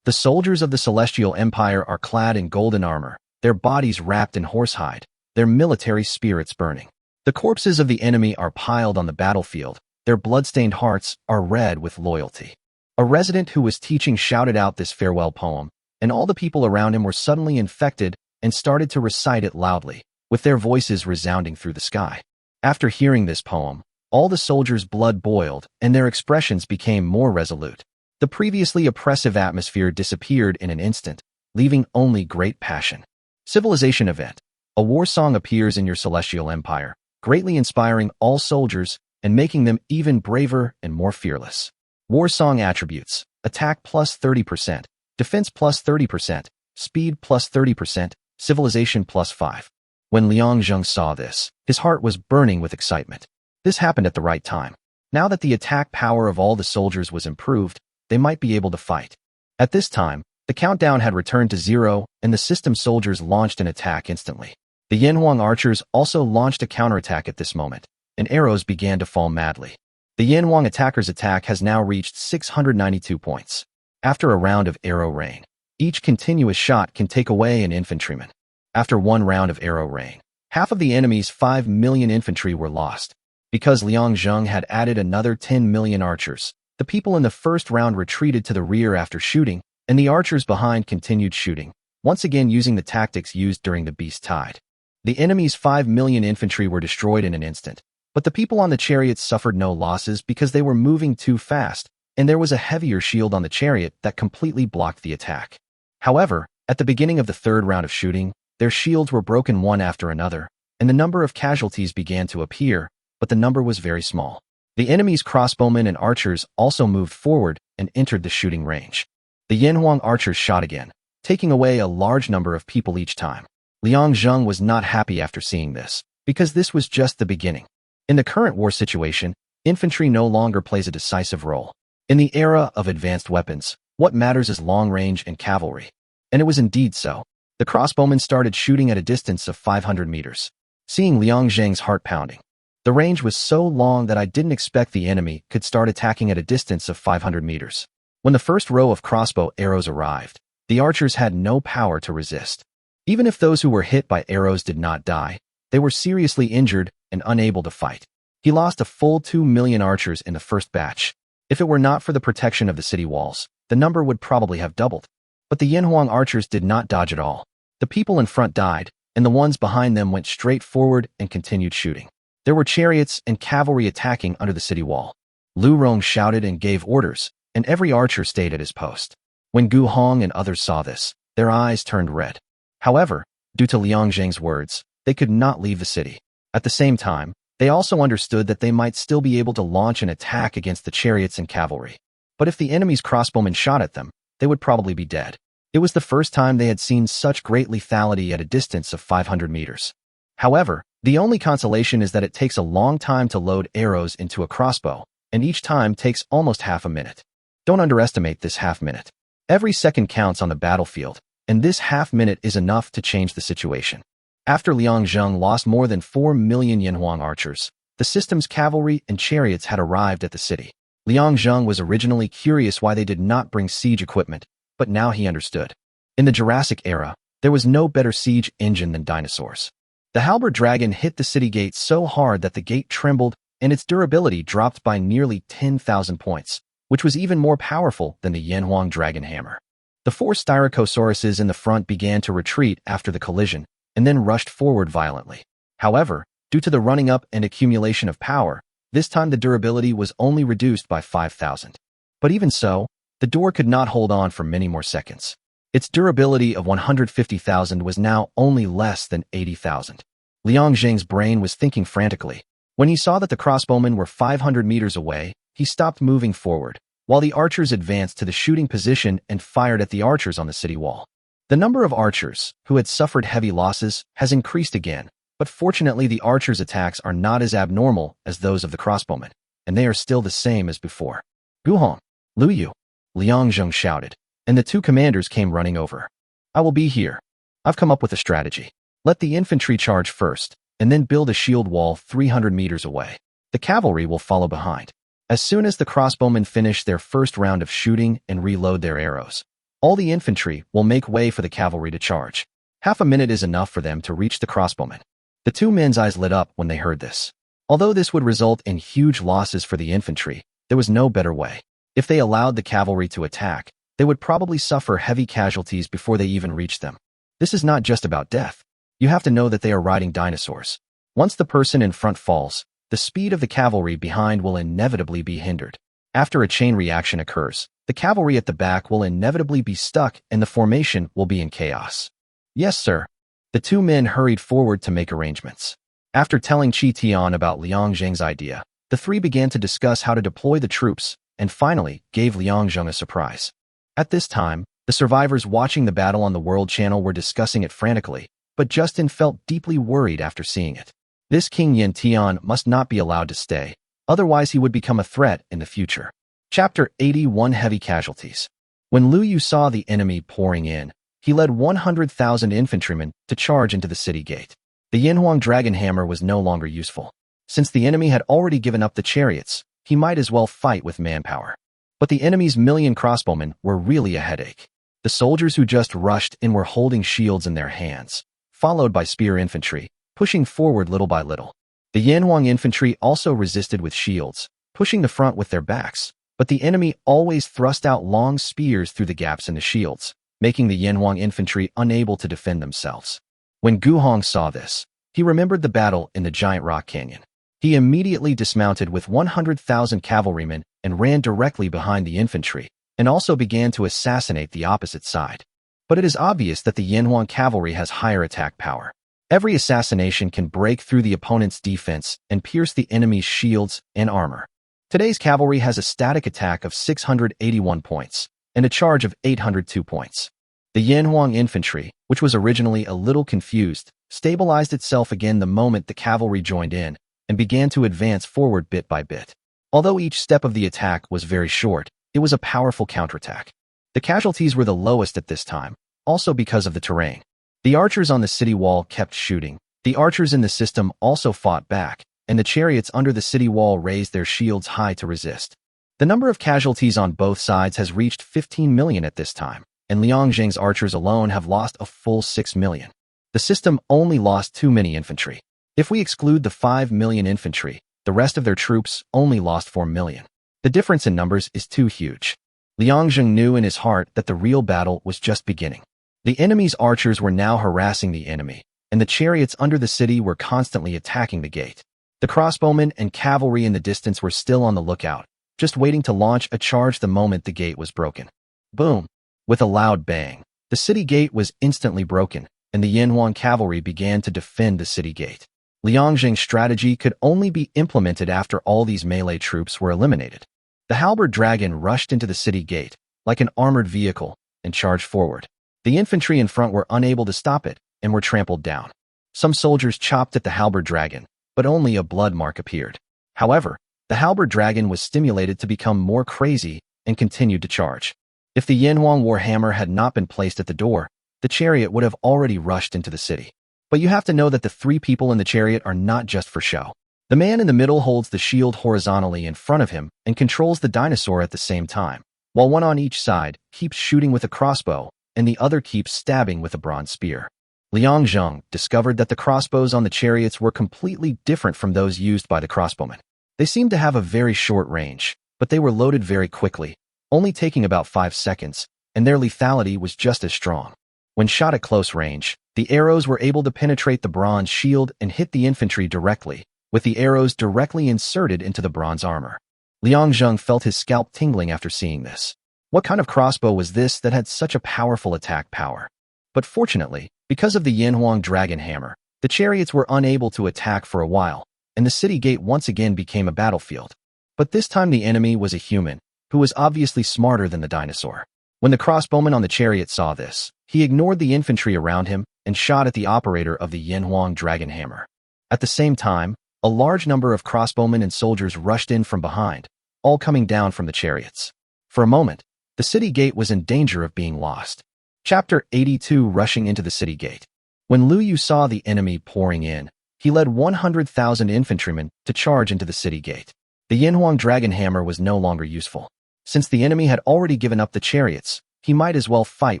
The soldiers of the Celestial Empire are clad in golden armor, their bodies wrapped in horsehide, their military spirits burning. The corpses of the enemy are piled on the battlefield, their blood-stained hearts are red with loyalty. A resident who was teaching shouted out this farewell poem, and all the people around him were suddenly infected and started to recite it loudly, with their voices resounding through the sky. After hearing this poem, all the soldiers' blood boiled and their expressions became more resolute. The previously oppressive atmosphere disappeared in an instant, leaving only great passion. Civilization event. A war song appears in your celestial empire, greatly inspiring all soldiers and making them even braver and more fearless. War song attributes: attack plus 30%, defense plus 30%, speed plus 30%, civilization plus 5. When Liang Zheng saw this, his heart was burning with excitement. This happened at the right time. Now that the attack power of all the soldiers was improved, they might be able to fight. At this time, the countdown had returned to 0, and the system soldiers launched an attack instantly. The Yanhuang archers also launched a counterattack at this moment, and arrows began to fall madly. The Yanhuang attackers' attack has now reached 692 points. After a round of arrow rain, each continuous shot can take away an infantryman. After one round of arrow rain, half of the enemy's 5 million infantry were lost. Because Liang Zheng had added another 10 million archers, the people in the first round retreated to the rear after shooting, and the archers behind continued shooting, once again using the tactics used during the Beast Tide. The enemy's 5 million infantry were destroyed in an instant, but the people on the chariots suffered no losses because they were moving too fast, and there was a heavier shield on the chariot that completely blocked the attack. However, at the beginning of the third round of shooting, their shields were broken one after another, and the number of casualties began to appear, but the number was very small. The enemy's crossbowmen and archers also moved forward and entered the shooting range. The Yanhuang archers shot again, taking away a large number of people each time. Liang Zheng was not happy after seeing this, because this was just the beginning. In the current war situation, infantry no longer plays a decisive role. In the era of advanced weapons, what matters is long range and cavalry. And it was indeed so. The crossbowmen started shooting at a distance of 500 meters. Seeing Liang Zheng's heart pounding. The range was so long that I didn't expect the enemy could start attacking at a distance of 500 meters. When the first row of crossbow arrows arrived, the archers had no power to resist. Even if those who were hit by arrows did not die, they were seriously injured and unable to fight. He lost a full 2 million archers in the first batch. If it were not for the protection of the city walls, the number would probably have doubled. But the Yanhuang archers did not dodge at all. The people in front died, and the ones behind them went straight forward and continued shooting. There were chariots and cavalry attacking under the city wall. Lu Rong shouted and gave orders, and every archer stayed at his post. When Gu Hong and others saw this, their eyes turned red. However, due to Liang Zheng's words, they could not leave the city. At the same time, they also understood that they might still be able to launch an attack against the chariots and cavalry. But if the enemy's crossbowmen shot at them, they would probably be dead. It was the first time they had seen such great lethality at a distance of 500 meters. However, the only consolation is that it takes a long time to load arrows into a crossbow, and each time takes almost half a minute. Don't underestimate this half minute. Every second counts on the battlefield, and this half minute is enough to change the situation. After Liang Zheng lost more than 4 million Yanhuang archers, the system's cavalry and chariots had arrived at the city. Liang Zheng was originally curious why they did not bring siege equipment, but now he understood. In the Jurassic era, there was no better siege engine than Dinosaurs. The halberd dragon hit the city gate so hard that the gate trembled and its durability dropped by nearly 10,000 points, which was even more powerful than the Yanhuang dragon hammer. The 4 Styrocosauruses in the front began to retreat after the collision, and then rushed forward violently. However, due to the running up and accumulation of power, this time the durability was only reduced by 5,000. But even so, the door could not hold on for many more seconds. Its durability of 150,000 was now only less than 80,000. Liang Zheng's brain was thinking frantically. When he saw that the crossbowmen were 500 meters away, he stopped moving forward, while the archers advanced to the shooting position and fired at the archers on the city wall. The number of archers, who had suffered heavy losses, has increased again, but fortunately the archers' attacks are not as abnormal as those of the crossbowmen, and they are still the same as before. Gu Hong, Lu Yu, Liang Zheng shouted, and the 2 commanders came running over. I will be here. I've come up with a strategy. Let the infantry charge first, and then build a shield wall 300 meters away. The cavalry will follow behind. As soon as the crossbowmen finish their first round of shooting and reload their arrows, all the infantry will make way for the cavalry to charge. Half a minute is enough for them to reach the crossbowmen. The 2 men's eyes lit up when they heard this. Although this would result in huge losses for the infantry, there was no better way. If they allowed the cavalry to attack, they would probably suffer heavy casualties before they even reached them. This is not just about death. You have to know that they are riding dinosaurs. Once the person in front falls, the speed of the cavalry behind will inevitably be hindered. After a chain reaction occurs, the cavalry at the back will inevitably be stuck and the formation will be in chaos. Yes, sir. The 2 men hurried forward to make arrangements. After telling Qi Tian about Liang Zheng's idea, the 3 began to discuss how to deploy the troops and finally gave Liang Zheng a surprise. At this time, the survivors watching the battle on the World Channel were discussing it frantically, but Justin felt deeply worried after seeing it. This King Yin Tian must not be allowed to stay, otherwise he would become a threat in the future. Chapter 81 Heavy Casualties. When Lu Yu saw the enemy pouring in, he led 100,000 infantrymen to charge into the city gate. The Yanhuang dragon hammer was no longer useful. Since the enemy had already given up the chariots, he might as well fight with manpower. But the enemy's million crossbowmen were really a headache. The soldiers who just rushed in were holding shields in their hands, followed by spear infantry, pushing forward little by little. The Yanhuang infantry also resisted with shields, pushing the front with their backs, but the enemy always thrust out long spears through the gaps in the shields, making the Yanhuang infantry unable to defend themselves. When Gu Hong saw this, he remembered the battle in the giant rock canyon. He immediately dismounted with 100,000 cavalrymen and ran directly behind the infantry, and also began to assassinate the opposite side. But it is obvious that the Yanhuang cavalry has higher attack power. Every assassination can break through the opponent's defense and pierce the enemy's shields and armor. Today's cavalry has a static attack of 681 points and a charge of 802 points. The Yanhuang infantry, which was originally a little confused, stabilized itself again the moment the cavalry joined in and began to advance forward bit by bit. Although each step of the attack was very short, it was a powerful counterattack. The casualties were the lowest at this time, also because of the terrain. The archers on the city wall kept shooting. The archers in the system also fought back, and the chariots under the city wall raised their shields high to resist. The number of casualties on both sides has reached 15 million at this time, and Liang Jing's archers alone have lost a full 6 million. The system only lost too many infantry. If we exclude the 5 million infantry, the rest of their troops only lost 4 million. The difference in numbers is too huge. Liang Jing knew in his heart that the real battle was just beginning. The enemy's archers were now harassing the enemy, and the chariots under the city were constantly attacking the gate. The crossbowmen and cavalry in the distance were still on the lookout, just waiting to launch a charge the moment the gate was broken. Boom! With a loud bang, the city gate was instantly broken, and the Yanhuang cavalry began to defend the city gate. Liang Jing's strategy could only be implemented after all these melee troops were eliminated. The halberd dragon rushed into the city gate, like an armored vehicle, and charged forward. The infantry in front were unable to stop it and were trampled down. Some soldiers chopped at the halberd dragon, but only a blood mark appeared. However, the halberd dragon was stimulated to become more crazy and continued to charge. If the Yanhuang warhammer had not been placed at the door, the chariot would have already rushed into the city. But you have to know that the 3 people in the chariot are not just for show. The man in the middle holds the shield horizontally in front of him and controls the dinosaur at the same time, while one on each side keeps shooting with a crossbow and the other keeps stabbing with a bronze spear. Liang Jing discovered that the crossbows on the chariots were completely different from those used by the crossbowmen. They seemed to have a very short range, but they were loaded very quickly, only taking about 5 seconds, and their lethality was just as strong. When shot at close range, the arrows were able to penetrate the bronze shield and hit the infantry directly, with the arrows directly inserted into the bronze armor. Liang Jing felt his scalp tingling after seeing this. What kind of crossbow was this that had such a powerful attack power? But fortunately, because of the Yanhuang dragon hammer, the chariots were unable to attack for a while, and the city gate once again became a battlefield. But this time the enemy was a human, who was obviously smarter than the dinosaur. When the crossbowman on the chariot saw this, he ignored the infantry around him and shot at the operator of the Yanhuang dragon hammer. At the same time, a large number of crossbowmen and soldiers rushed in from behind, all coming down from the chariots. For a moment, the city gate was in danger of being lost. Chapter 82 Rushing into the city gate. When Lu Yu saw the enemy pouring in, he led 100,000 infantrymen to charge into the city gate. The Yanhuang dragon hammer was no longer useful. Since the enemy had already given up the chariots, he might as well fight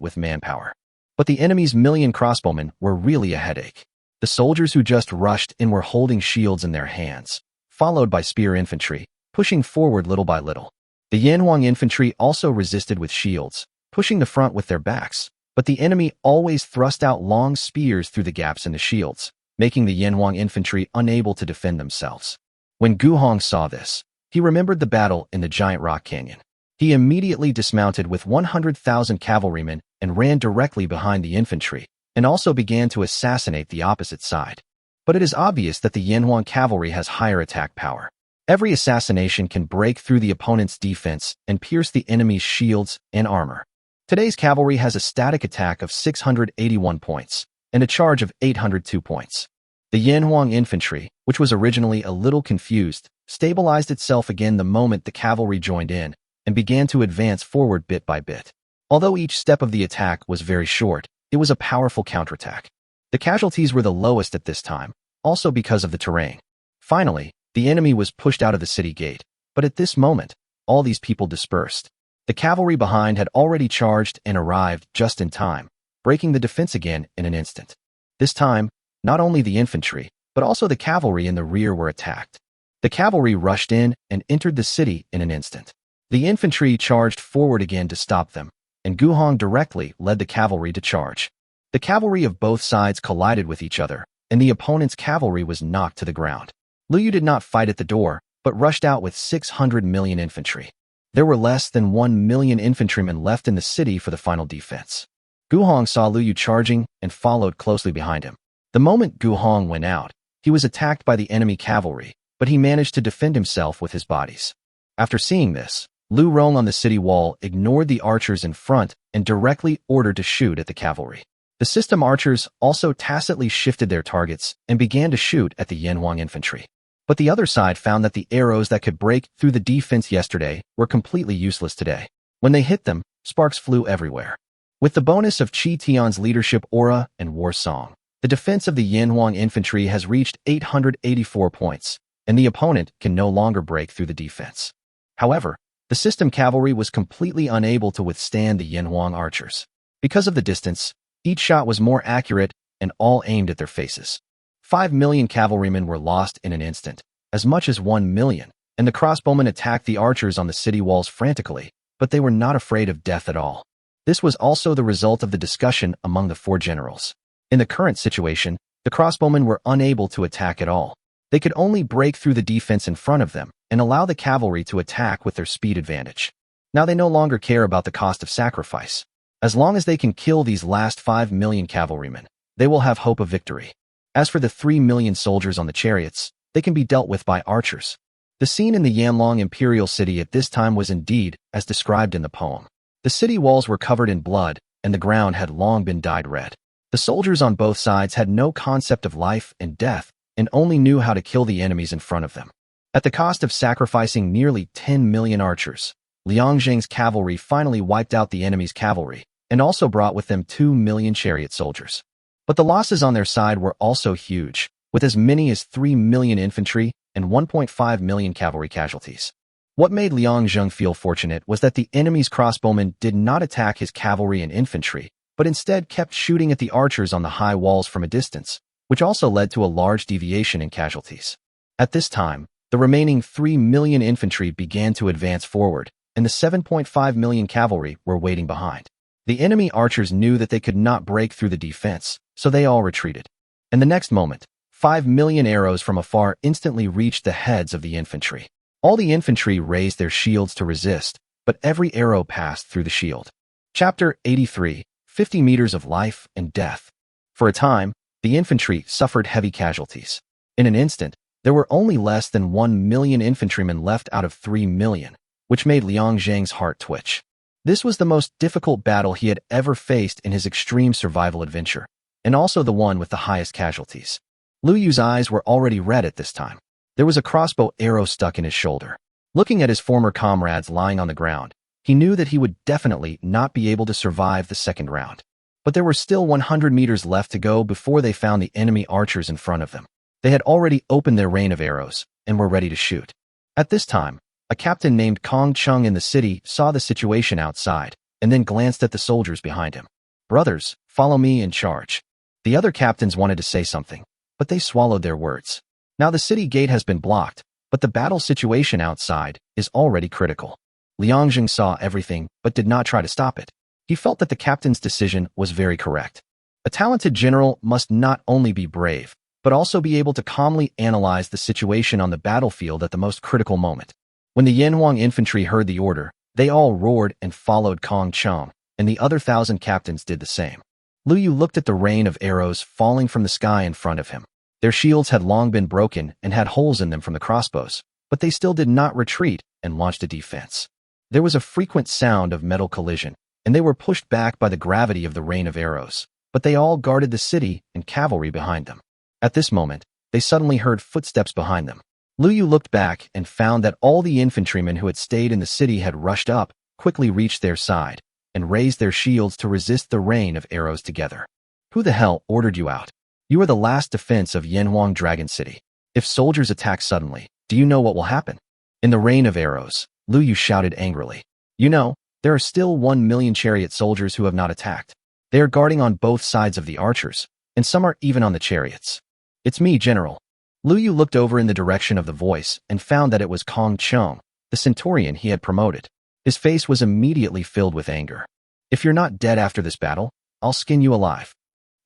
with manpower. But the enemy's million crossbowmen were really a headache. The soldiers who just rushed in were holding shields in their hands, followed by spear infantry, pushing forward little by little. The Yanhuang infantry also resisted with shields, pushing the front with their backs, but the enemy always thrust out long spears through the gaps in the shields, making the Yanhuang infantry unable to defend themselves. When Gu Hong saw this, he remembered the battle in the giant rock canyon. He immediately dismounted with 100,000 cavalrymen and ran directly behind the infantry, and also began to assassinate the opposite side. But it is obvious that the Yanhuang cavalry has higher attack power. Every assassination can break through the opponent's defense and pierce the enemy's shields and armor. Today's cavalry has a static attack of 681 points and a charge of 802 points. The Yanhuang infantry, which was originally a little confused, stabilized itself again the moment the cavalry joined in and began to advance forward bit by bit. Although each step of the attack was very short, it was a powerful counterattack. The casualties were the lowest at this time, also because of the terrain. Finally, the enemy was pushed out of the city gate, but at this moment, all these people dispersed. The cavalry behind had already charged and arrived just in time, breaking the defense again in an instant. This time, not only the infantry, but also the cavalry in the rear were attacked. The cavalry rushed in and entered the city in an instant. The infantry charged forward again to stop them, and Gu Hong directly led the cavalry to charge. The cavalry of both sides collided with each other, and the opponent's cavalry was knocked to the ground. Lu Yu did not fight at the door, but rushed out with 600 million infantry. There were less than 1 million infantrymen left in the city for the final defense. Gu Hong saw Lu Yu charging and followed closely behind him. The moment Gu Hong went out, he was attacked by the enemy cavalry, but he managed to defend himself with his bodies. After seeing this, Lu Rong on the city wall ignored the archers in front and directly ordered to shoot at the cavalry. The system archers also tacitly shifted their targets and began to shoot at the Yanhuang infantry. But the other side found that the arrows that could break through the defense yesterday were completely useless today. When they hit them, sparks flew everywhere. With the bonus of Qi Tian's leadership aura and war song, the defense of the Yanhuang infantry has reached 884 points, and the opponent can no longer break through the defense. However, the system cavalry was completely unable to withstand the Yanhuang archers. Because of the distance, each shot was more accurate and all aimed at their faces. 5 million cavalrymen were lost in an instant, as much as 1 million, and the crossbowmen attacked the archers on the city walls frantically, but they were not afraid of death at all. This was also the result of the discussion among the 4 generals. In the current situation, the crossbowmen were unable to attack at all. They could only break through the defense in front of them and allow the cavalry to attack with their speed advantage. Now they no longer care about the cost of sacrifice. As long as they can kill these last 5 million cavalrymen, they will have hope of victory. As for the 3 million soldiers on the chariots, they can be dealt with by archers. The scene in the Yanlong imperial city at this time was indeed as described in the poem. The city walls were covered in blood, and the ground had long been dyed red. The soldiers on both sides had no concept of life and death, and only knew how to kill the enemies in front of them. At the cost of sacrificing nearly 10 million archers, Liang Zheng's cavalry finally wiped out the enemy's cavalry, and also brought with them 2 million chariot soldiers. But the losses on their side were also huge, with as many as 3 million infantry and 1.5 million cavalry casualties. What made Liang Zheng feel fortunate was that the enemy's crossbowmen did not attack his cavalry and infantry, but instead kept shooting at the archers on the high walls from a distance, which also led to a large deviation in casualties. At this time, the remaining 3 million infantry began to advance forward, and the 7.5 million cavalry were waiting behind. The enemy archers knew that they could not break through the defense, so they all retreated. And the next moment, 5 million arrows from afar instantly reached the heads of the infantry. All the infantry raised their shields to resist, but every arrow passed through the shield. Chapter 83, 50 meters of life and death. For a time, the infantry suffered heavy casualties. In an instant, there were only less than 1 million infantrymen left out of 3 million, which made Liang Zheng's heart twitch. This was the most difficult battle he had ever faced in his extreme survival adventure, and also the one with the highest casualties. Lu Yu's eyes were already red at this time. There was a crossbow arrow stuck in his shoulder. Looking at his former comrades lying on the ground, he knew that he would definitely not be able to survive the second round. But there were still 100 meters left to go before they found the enemy archers in front of them. They had already opened their rain of arrows and were ready to shoot. At this time, a captain named Kong Chung in the city saw the situation outside and then glanced at the soldiers behind him. "Brothers, follow me and charge." The other captains wanted to say something, but they swallowed their words. Now the city gate has been blocked, but the battle situation outside is already critical. Liang Zheng saw everything but did not try to stop it. He felt that the captain's decision was very correct. A talented general must not only be brave, but also be able to calmly analyze the situation on the battlefield at the most critical moment. When the Yanhuang infantry heard the order, they all roared and followed Kong Chung, and the other 1,000 captains did the same. Lu Yu looked at the rain of arrows falling from the sky in front of him. Their shields had long been broken and had holes in them from the crossbows, but they still did not retreat and launched a defense. There was a frequent sound of metal collision, and they were pushed back by the gravity of the rain of arrows, but they all guarded the city and cavalry behind them. At this moment, they suddenly heard footsteps behind them. Lu Yu looked back and found that all the infantrymen who had stayed in the city had rushed up, quickly reached their side, and raised their shields to resist the rain of arrows together. "Who the hell ordered you out? You are the last defense of Yanhuang Dragon City. If soldiers attack suddenly, do you know what will happen?" In the rain of arrows, Lu Yu shouted angrily. "You know, there are still 1 million chariot soldiers who have not attacked. They are guarding on both sides of the archers, and some are even on the chariots." "It's me, General." Lu Yu looked over in the direction of the voice and found that it was Kong Chung, the centurion he had promoted. His face was immediately filled with anger. "If you're not dead after this battle, I'll skin you alive."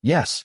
"Yes."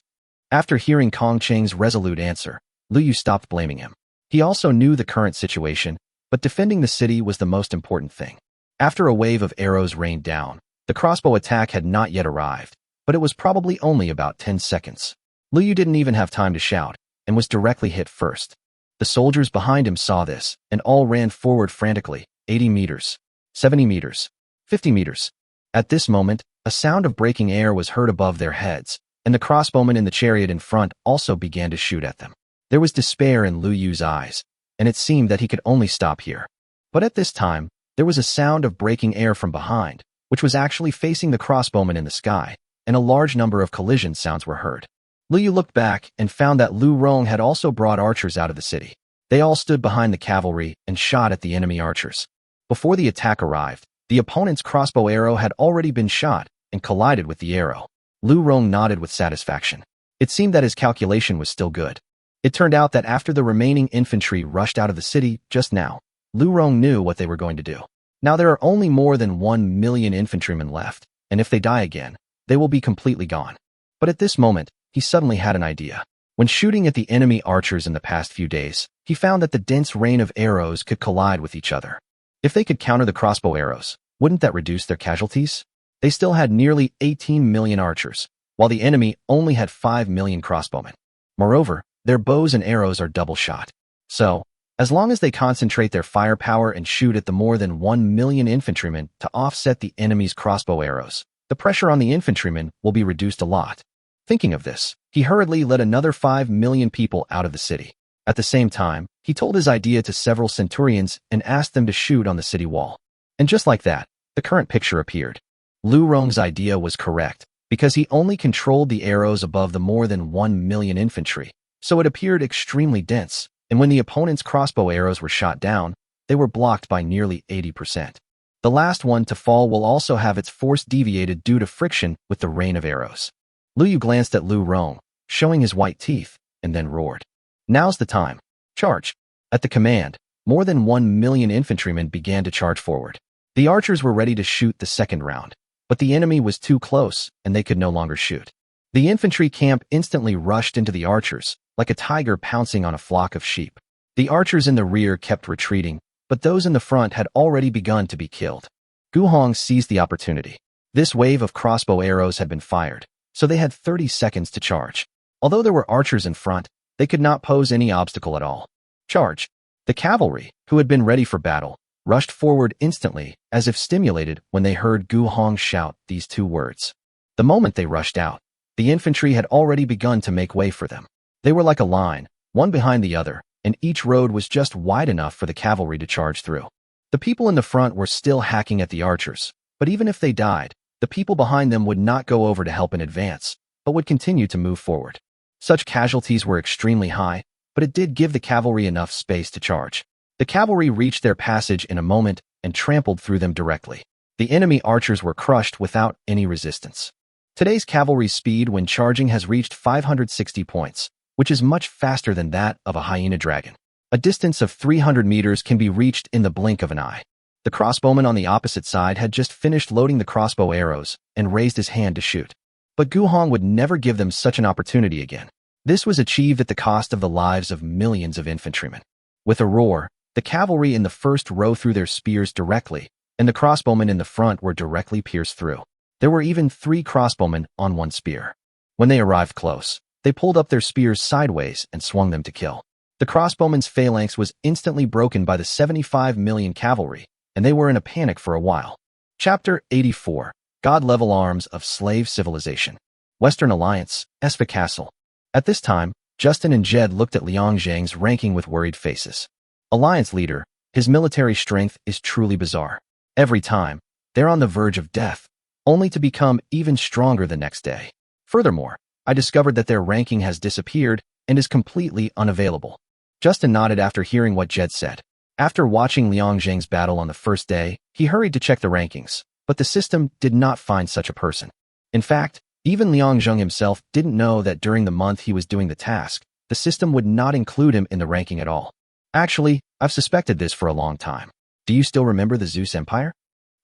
After hearing Kong Cheng's resolute answer, Lu Yu stopped blaming him. He also knew the current situation, but defending the city was the most important thing. After a wave of arrows rained down, the crossbow attack had not yet arrived, but it was probably only about 10 seconds. Lu Yu didn't even have time to shout, and was directly hit first. The soldiers behind him saw this, and all ran forward frantically, 80 meters, 70 meters, 50 meters. At this moment, a sound of breaking air was heard above their heads, and the crossbowman in the chariot in front also began to shoot at them. There was despair in Lu Yu's eyes, and it seemed that he could only stop here. But at this time, there was a sound of breaking air from behind, which was actually facing the crossbowman in the sky, and a large number of collision sounds were heard. Lu Yu looked back and found that Lu Rong had also brought archers out of the city. They all stood behind the cavalry and shot at the enemy archers. Before the attack arrived, the opponent's crossbow arrow had already been shot and collided with the arrow. Lu Rong nodded with satisfaction. It seemed that his calculation was still good. It turned out that after the remaining infantry rushed out of the city just now, Lu Rong knew what they were going to do. Now there are only more than 1 million infantrymen left, and if they die again, they will be completely gone. But at this moment, he suddenly had an idea. When shooting at the enemy archers in the past few days, he found that the dense rain of arrows could collide with each other. If they could counter the crossbow arrows, wouldn't that reduce their casualties? They still had nearly 18 million archers, while the enemy only had 5 million crossbowmen. Moreover, their bows and arrows are double shot. So, as long as they concentrate their firepower and shoot at the more than 1 million infantrymen to offset the enemy's crossbow arrows, the pressure on the infantrymen will be reduced a lot. Thinking of this, he hurriedly led another 5 million people out of the city. At the same time, he told his idea to several centurions and asked them to shoot on the city wall. And just like that, the current picture appeared. Lu Rong's idea was correct, because he only controlled the arrows above the more than 1 million infantry, so it appeared extremely dense, and when the opponent's crossbow arrows were shot down, they were blocked by nearly 80%. The last one to fall will also have its force deviated due to friction with the rain of arrows. Lu Yu glanced at Lu Rong, showing his white teeth, and then roared. Now's the time. Charge. At the command, more than 1 million infantrymen began to charge forward. The archers were ready to shoot the second round, but the enemy was too close, and they could no longer shoot. The infantry camp instantly rushed into the archers, like a tiger pouncing on a flock of sheep. The archers in the rear kept retreating, but those in the front had already begun to be killed. Gu Hong seized the opportunity. This wave of crossbow arrows had been fired, so they had 30 seconds to charge. Although there were archers in front, they could not pose any obstacle at all. Charge! The cavalry, who had been ready for battle, rushed forward instantly, as if stimulated when they heard Gu Hong shout these two words. The moment they rushed out, the infantry had already begun to make way for them. They were like a line, one behind the other, and each road was just wide enough for the cavalry to charge through. The people in the front were still hacking at the archers, but even if they died, the people behind them would not go over to help in advance, but would continue to move forward. Such casualties were extremely high, but it did give the cavalry enough space to charge. The cavalry reached their passage in a moment and trampled through them directly. The enemy archers were crushed without any resistance. Today's cavalry speed when charging has reached 560 points, which is much faster than that of a hyena dragon. A distance of 300 meters can be reached in the blink of an eye. The crossbowman on the opposite side had just finished loading the crossbow arrows and raised his hand to shoot. But Gu Hong would never give them such an opportunity again. This was achieved at the cost of the lives of millions of infantrymen. With a roar, the cavalry in the first row threw their spears directly, and the crossbowmen in the front were directly pierced through. There were even 3 crossbowmen on one spear. When they arrived close, they pulled up their spears sideways and swung them to kill. The crossbowman's phalanx was instantly broken by the 75 million cavalry, and they were in a panic for a while. Chapter 84. God-level arms of slave civilization. Western Alliance, Esfa Castle. At this time, Justin and Jed looked at Liang Zhang's ranking with worried faces. Alliance leader, his military strength is truly bizarre. Every time, they're on the verge of death, only to become even stronger the next day. Furthermore, I discovered that their ranking has disappeared and is completely unavailable. Justin nodded after hearing what Jed said. After watching Liang Zhang's battle on the first day, he hurried to check the rankings, but the system did not find such a person. In fact, even Liang Zhang himself didn't know that during the month he was doing the task, the system would not include him in the ranking at all. Actually, I've suspected this for a long time. Do you still remember the Zeus Empire?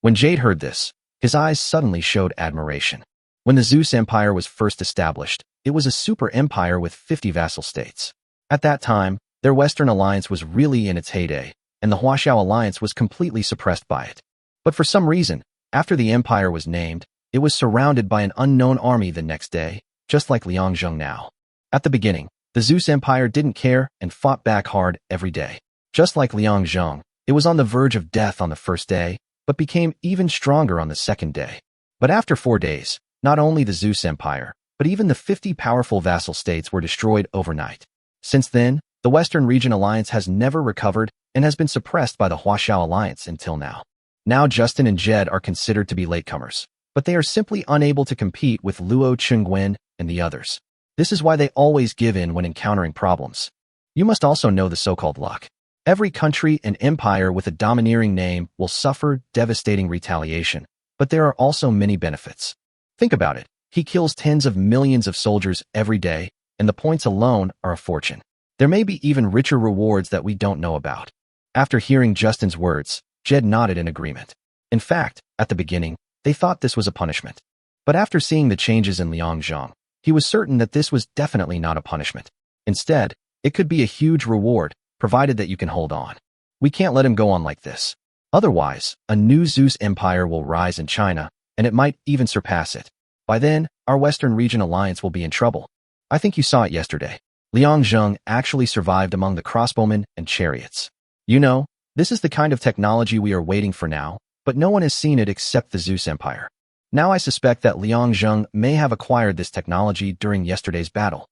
When Jade heard this, his eyes suddenly showed admiration. When the Zeus Empire was first established, it was a super empire with 50 vassal states. At that time, their Western Alliance was really in its heyday, and the Huaxiao Alliance was completely suppressed by it. But for some reason, after the empire was named, it was surrounded by an unknown army the next day, just like Liang Zhang now. At the beginning, the Zeus Empire didn't care and fought back hard every day. Just like Liang Zhang, It was on the verge of death on the first day, but became even stronger on the second day. But after 4 days, not only the Zeus Empire, but even the 50 powerful vassal states were destroyed overnight. Since then, the Western Region Alliance has never recovered and has been suppressed by the Huaxiao Alliance until now. Now Justin and Jed are considered to be latecomers, but they are simply unable to compete with Luo Chunguan and the others. This is why they always give in when encountering problems. You must also know the so-called luck. Every country and empire with a domineering name will suffer devastating retaliation, but there are also many benefits. Think about it. He kills tens of millions of soldiers every day, and the points alone are a fortune. There may be even richer rewards that we don't know about. After hearing Justin's words, Jed nodded in agreement. In fact, at the beginning, they thought this was a punishment. But after seeing the changes in Liang Zhang, he was certain that this was definitely not a punishment. Instead, it could be a huge reward, provided that you can hold on. We can't let him go on like this. Otherwise, a new Zeus empire will rise in China, and it might even surpass it. By then, our Western Region Alliance will be in trouble. I think you saw it yesterday. Liang Zhang actually survived among the crossbowmen and chariots. You know, this is the kind of technology we are waiting for now, but no one has seen it except the Zeus Empire. Now I suspect that Liang Zhang may have acquired this technology during yesterday's battle.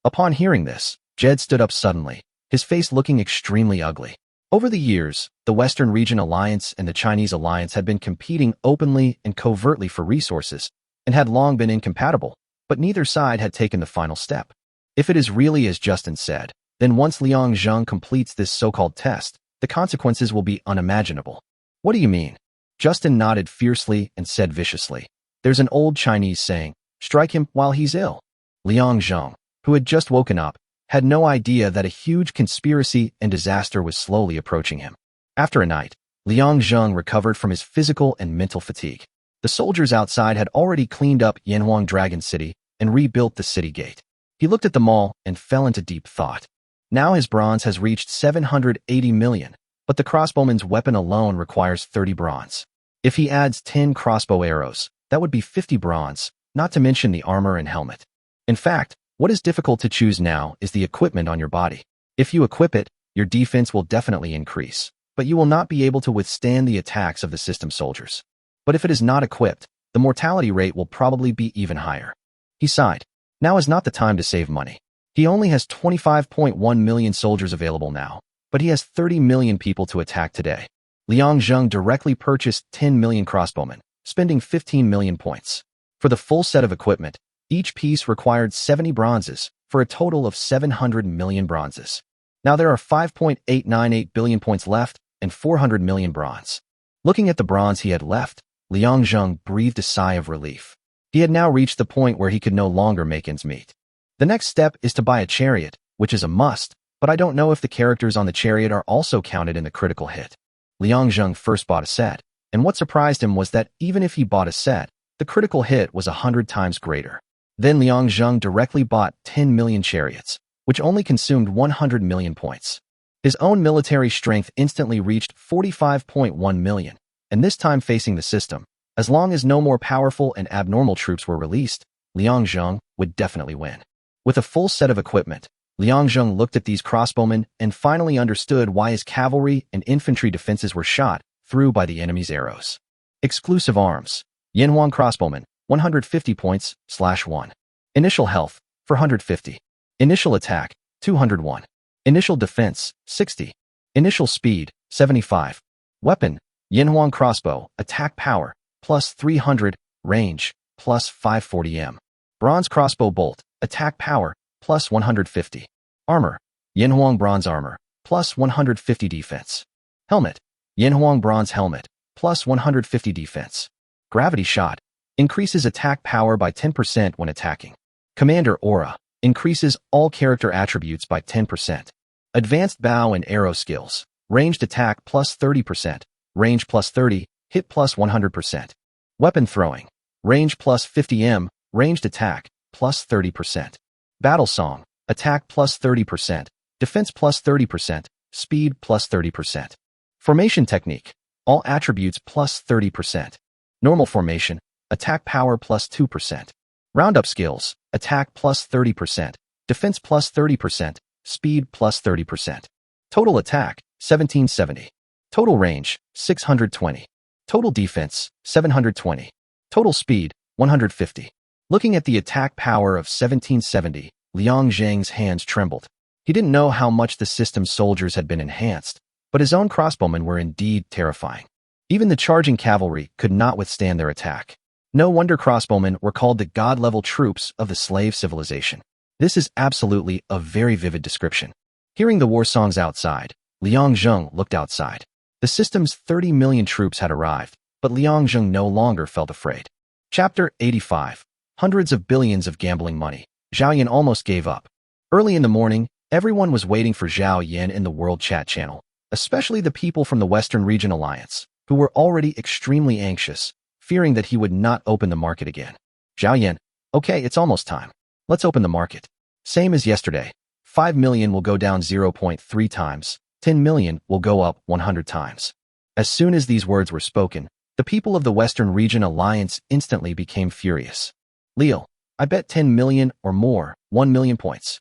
Upon hearing this, Jed stood up suddenly, his face looking extremely ugly. Over the years, the Western Region Alliance and the Chinese Alliance had been competing openly and covertly for resources, and had long been incompatible, but neither side had taken the final step. If it is really as Justin said, then once Liang Zhang completes this so-called test, the consequences will be unimaginable. What do you mean? Justin nodded fiercely and said viciously, "There's an old Chinese saying, strike him while he's ill." Liang Zhang, who had just woken up, had no idea that a huge conspiracy and disaster was slowly approaching him. After a night, Liang Zhang recovered from his physical and mental fatigue. The soldiers outside had already cleaned up Yanhuang Dragon City and rebuilt the city gate. He looked at them all and fell into deep thought. Now his bronze has reached 780 million, but the crossbowman's weapon alone requires 30 bronze. If he adds 10 crossbow arrows, that would be 50 bronze, not to mention the armor and helmet. In fact, what is difficult to choose now is the equipment on your body. If you equip it, your defense will definitely increase, but you will not be able to withstand the attacks of the system soldiers. But if it is not equipped, the mortality rate will probably be even higher. He sighed. Now is not the time to save money. He only has 25.1 million soldiers available now, but he has 30 million people to attack today. Liang Zhang directly purchased 10 million crossbowmen, spending 15 million points. For the full set of equipment, each piece required 70 bronzes, for a total of 700 million bronzes. Now there are 5.898 billion points left and 400 million bronze. Looking at the bronze he had left, Liang Zhang breathed a sigh of relief. He had now reached the point where he could no longer make ends meet. The next step is to buy a chariot, which is a must, but I don't know if the characters on the chariot are also counted in the critical hit. Liang Zhang first bought a set, and what surprised him was that even if he bought a set, the critical hit was 100 times greater. Then Liang Zhang directly bought 10 million chariots, which only consumed 100 million points. His own military strength instantly reached 45.1 million, and this time facing the system, as long as no more powerful and abnormal troops were released, Liang Zhang would definitely win. With a full set of equipment, Liang Zhang looked at these crossbowmen and finally understood why his cavalry and infantry defenses were shot through by the enemy's arrows. Exclusive arms. Yanhuang crossbowman, 150 points, /1. Initial health, 450. Initial attack, 201. Initial defense, 60. Initial speed, 75. Weapon, Yanhuang crossbow, attack power, plus 300, range, plus 540 m. Bronze crossbow bolt, attack power, plus 150. Armor, Yanhuang bronze armor, plus 150 defense. Helmet, Yanhuang bronze helmet, plus 150 defense. Gravity shot, increases attack power by 10% when attacking. Commander aura, increases all character attributes by 10%. Advanced bow and arrow skills, ranged attack plus 30%, range plus 30, hit plus 100%. Weapon throwing, range plus 50 m, ranged attack, plus 30%. Battle song, attack plus 30%, defense plus 30%, speed plus 30%. Formation technique, all attributes plus 30%. Normal formation, attack power plus 2%. Roundup skills, attack plus 30%, defense plus 30%, speed plus 30%. Total attack, 1770. Total range, 620. Total defense, 720. Total speed, 150. Looking at the attack power of 1770, Liang Zheng's hands trembled. He didn't know how much the system's soldiers had been enhanced, but his own crossbowmen were indeed terrifying. Even the charging cavalry could not withstand their attack. No wonder crossbowmen were called the god-level troops of the slave civilization. This is absolutely a very vivid description. Hearing the war songs outside, Liang Zheng looked outside. The system's 30 million troops had arrived, but Liang Zheng no longer felt afraid. Chapter 85. Hundreds of billions of gambling money. Zhao Yan almost gave up. Early in the morning, everyone was waiting for Zhao Yan in the World Chat channel, especially the people from the Western Region Alliance, who were already extremely anxious, fearing that he would not open the market again. Zhao Yan, okay, it's almost time. Let's open the market. Same as yesterday. 5 million will go down 0.3 times. 10 million will go up 100 times. As soon as these words were spoken, the people of the Western Region Alliance instantly became furious. Leo, I bet 10 million or more, 1 million points.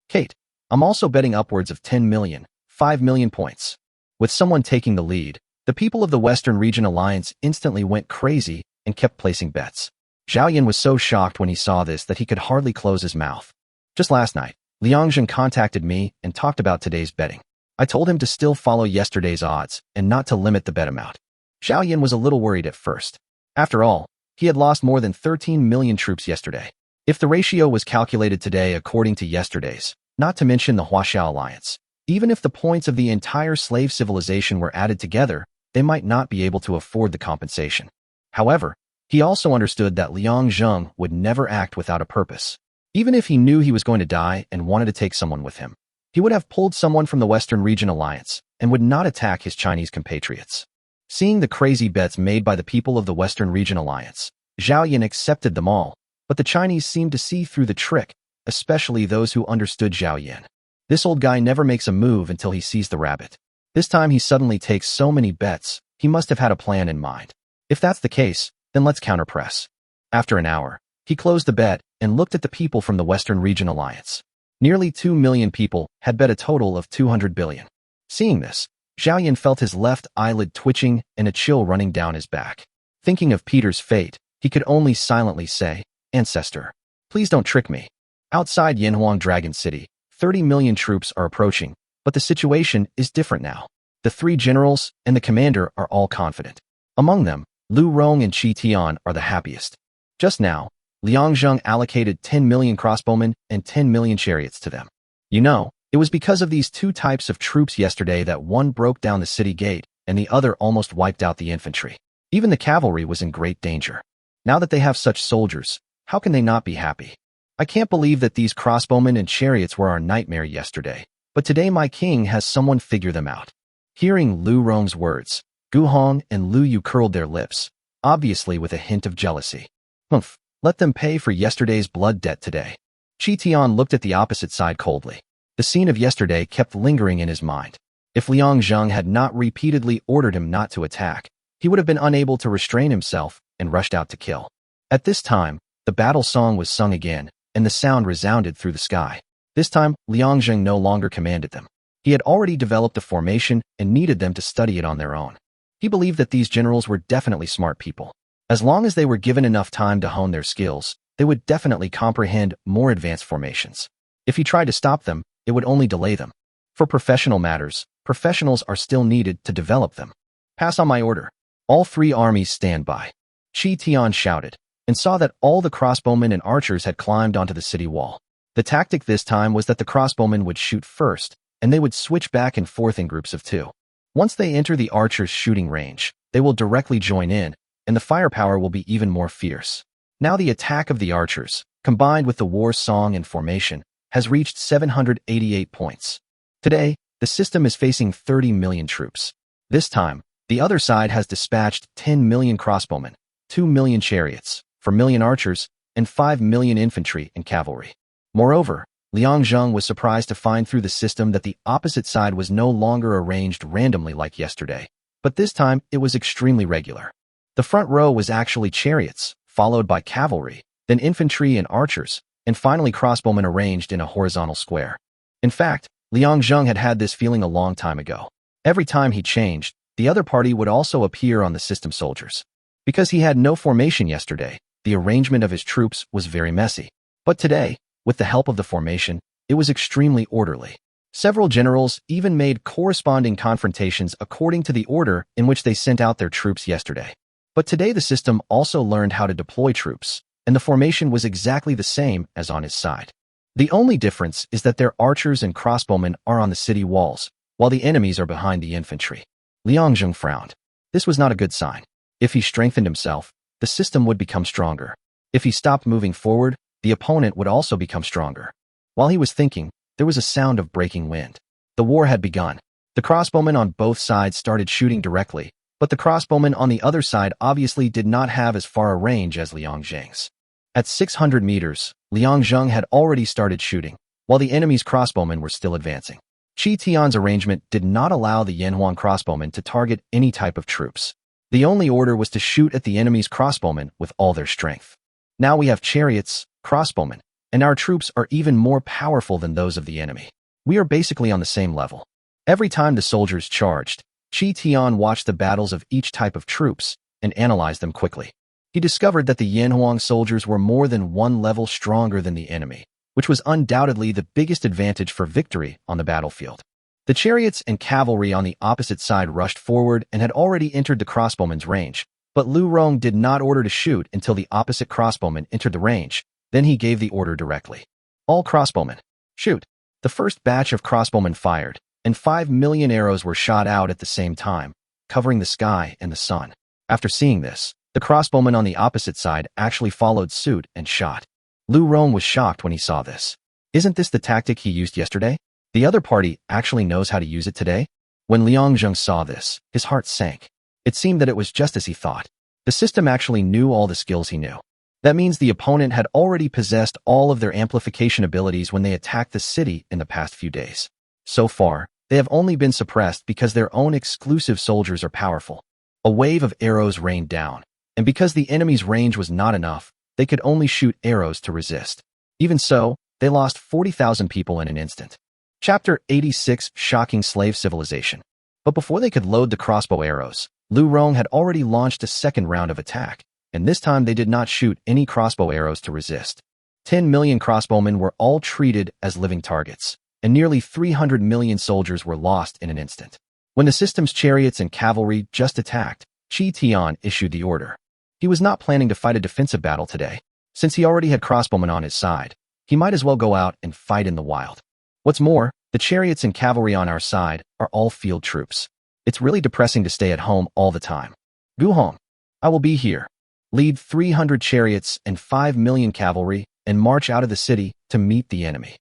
Kate, I'm also betting upwards of 10 million, 5 million points. With someone taking the lead, the people of the Western Region Alliance instantly went crazy and kept placing bets. Zhao Yan was so shocked when he saw this that he could hardly close his mouth. Just last night, Liang Zheng contacted me and talked about today's betting. I told him to still follow yesterday's odds and not to limit the bet amount. Zhao Yan was a little worried at first. After all, he had lost more than 13 million troops yesterday. If the ratio was calculated today according to yesterday's, not to mention the Huaxiao Alliance, even if the points of the entire slave civilization were added together, they might not be able to afford the compensation. However, he also understood that Liang Zheng would never act without a purpose. Even if he knew he was going to die and wanted to take someone with him, he would have pulled someone from the Western Region Alliance and would not attack his Chinese compatriots. Seeing the crazy bets made by the people of the Western Region Alliance, Zhao Yan accepted them all, but the Chinese seemed to see through the trick, especially those who understood Zhao Yan. This old guy never makes a move until he sees the rabbit. This time he suddenly takes so many bets, he must have had a plan in mind. If that's the case, then let's counterpress. After an hour, he closed the bet and looked at the people from the Western Region Alliance. Nearly 2 million people had bet a total of 200 billion. Seeing this, Zhao Yan felt his left eyelid twitching and a chill running down his back. Thinking of Peter's fate, he could only silently say, "Ancestor, please don't trick me." Outside Yanhuang Dragon City, 30 million troops are approaching, but the situation is different now. The 3 generals and the commander are all confident. Among them, Lu Rong and Qi Tian are the happiest. Just now, Liang Zheng allocated 10 million crossbowmen and 10 million chariots to them. You know, it was because of these 2 types of troops yesterday that one broke down the city gate and the other almost wiped out the infantry. Even the cavalry was in great danger. Now that they have such soldiers, how can they not be happy? I can't believe that these crossbowmen and chariots were our nightmare yesterday, but today my king has someone figure them out. Hearing Lu Rong's words, Gu Hong and Lu Yu curled their lips, obviously with a hint of jealousy. Humph. Let them pay for yesterday's blood debt today. Qi Tian looked at the opposite side coldly. The scene of yesterday kept lingering in his mind. If Liang Zheng had not repeatedly ordered him not to attack, he would have been unable to restrain himself and rushed out to kill. At this time, the battle song was sung again, and the sound resounded through the sky. This time, Liang Zheng no longer commanded them. He had already developed the formation and needed them to study it on their own. He believed that these generals were definitely smart people. As long as they were given enough time to hone their skills, they would definitely comprehend more advanced formations. If he tried to stop them, it would only delay them. For professional matters, professionals are still needed to develop them. Pass on my order. All 3 armies stand by. Qi Tian shouted, and saw that all the crossbowmen and archers had climbed onto the city wall. The tactic this time was that the crossbowmen would shoot first, and they would switch back and forth in groups of 2. Once they enter the archers' shooting range, they will directly join in, and the firepower will be even more fierce. Now the attack of the archers, combined with the war song and formation, has reached 788 points. Today, the system is facing 30 million troops. This time, the other side has dispatched 10 million crossbowmen, 2 million chariots, 4 million archers, and 5 million infantry and cavalry. Moreover, Liang Zheng was surprised to find through the system that the opposite side was no longer arranged randomly like yesterday, but this time it was extremely regular. The front row was actually chariots, followed by cavalry, then infantry and archers, and finally crossbowmen arranged in a horizontal square. In fact, Liang Zheng had this feeling a long time ago. Every time he changed, the other party would also appear on the system soldiers. Because he had no formation yesterday, the arrangement of his troops was very messy. But today, with the help of the formation, it was extremely orderly. Several generals even made corresponding confrontations according to the order in which they sent out their troops yesterday. But today the system also learned how to deploy troops, and the formation was exactly the same as on his side. The only difference is that their archers and crossbowmen are on the city walls, while the enemies are behind the infantry. Liang Zheng frowned. This was not a good sign. If he strengthened himself, the system would become stronger. If he stopped moving forward, the opponent would also become stronger. While he was thinking, there was a sound of breaking wind. The war had begun. The crossbowmen on both sides started shooting directly, but the crossbowmen on the other side obviously did not have as far a range as Liang Zheng's. At 600 meters, Liang Zheng had already started shooting, while the enemy's crossbowmen were still advancing. Qi Tian's arrangement did not allow the Yanhuang crossbowmen to target any type of troops. The only order was to shoot at the enemy's crossbowmen with all their strength. Now we have chariots, crossbowmen, and our troops are even more powerful than those of the enemy. We are basically on the same level. Every time the soldiers charged, Qi Tian watched the battles of each type of troops and analyzed them quickly. He discovered that the Yanhuang soldiers were more than one level stronger than the enemy, which was undoubtedly the biggest advantage for victory on the battlefield. The chariots and cavalry on the opposite side rushed forward and had already entered the crossbowmen's range, but Lu Rong did not order to shoot until the opposite crossbowmen entered the range. Then he gave the order directly. All crossbowmen, shoot. The first batch of crossbowmen fired, and 5 million arrows were shot out at the same time, covering the sky and the sun. After seeing this, the crossbowmen on the opposite side actually followed suit and shot. Lu Rong was shocked when he saw this. Isn't this the tactic he used yesterday? The other party actually knows how to use it today? When Liang Zheng saw this, his heart sank. It seemed that it was just as he thought. The system actually knew all the skills he knew. That means the opponent had already possessed all of their amplification abilities when they attacked the city in the past few days. So far, they have only been suppressed because their own exclusive soldiers are powerful. A wave of arrows rained down, and because the enemy's range was not enough, they could only shoot arrows to resist. Even so, they lost 40,000 people in an instant. Chapter 86: Shocking Slave Civilization. But before they could load the crossbow arrows, Lu Rong had already launched a second round of attack, and this time they did not shoot any crossbow arrows to resist. 10 million crossbowmen were all treated as living targets, and nearly 300 million soldiers were lost in an instant. When the system's chariots and cavalry just attacked, Qi Tian issued the order. He was not planning to fight a defensive battle today. Since he already had crossbowmen on his side, he might as well go out and fight in the wild. What's more, the chariots and cavalry on our side are all field troops. It's really depressing to stay at home all the time. Gu Hong, I will be here. Lead 300 chariots and 5 million cavalry and march out of the city to meet the enemy.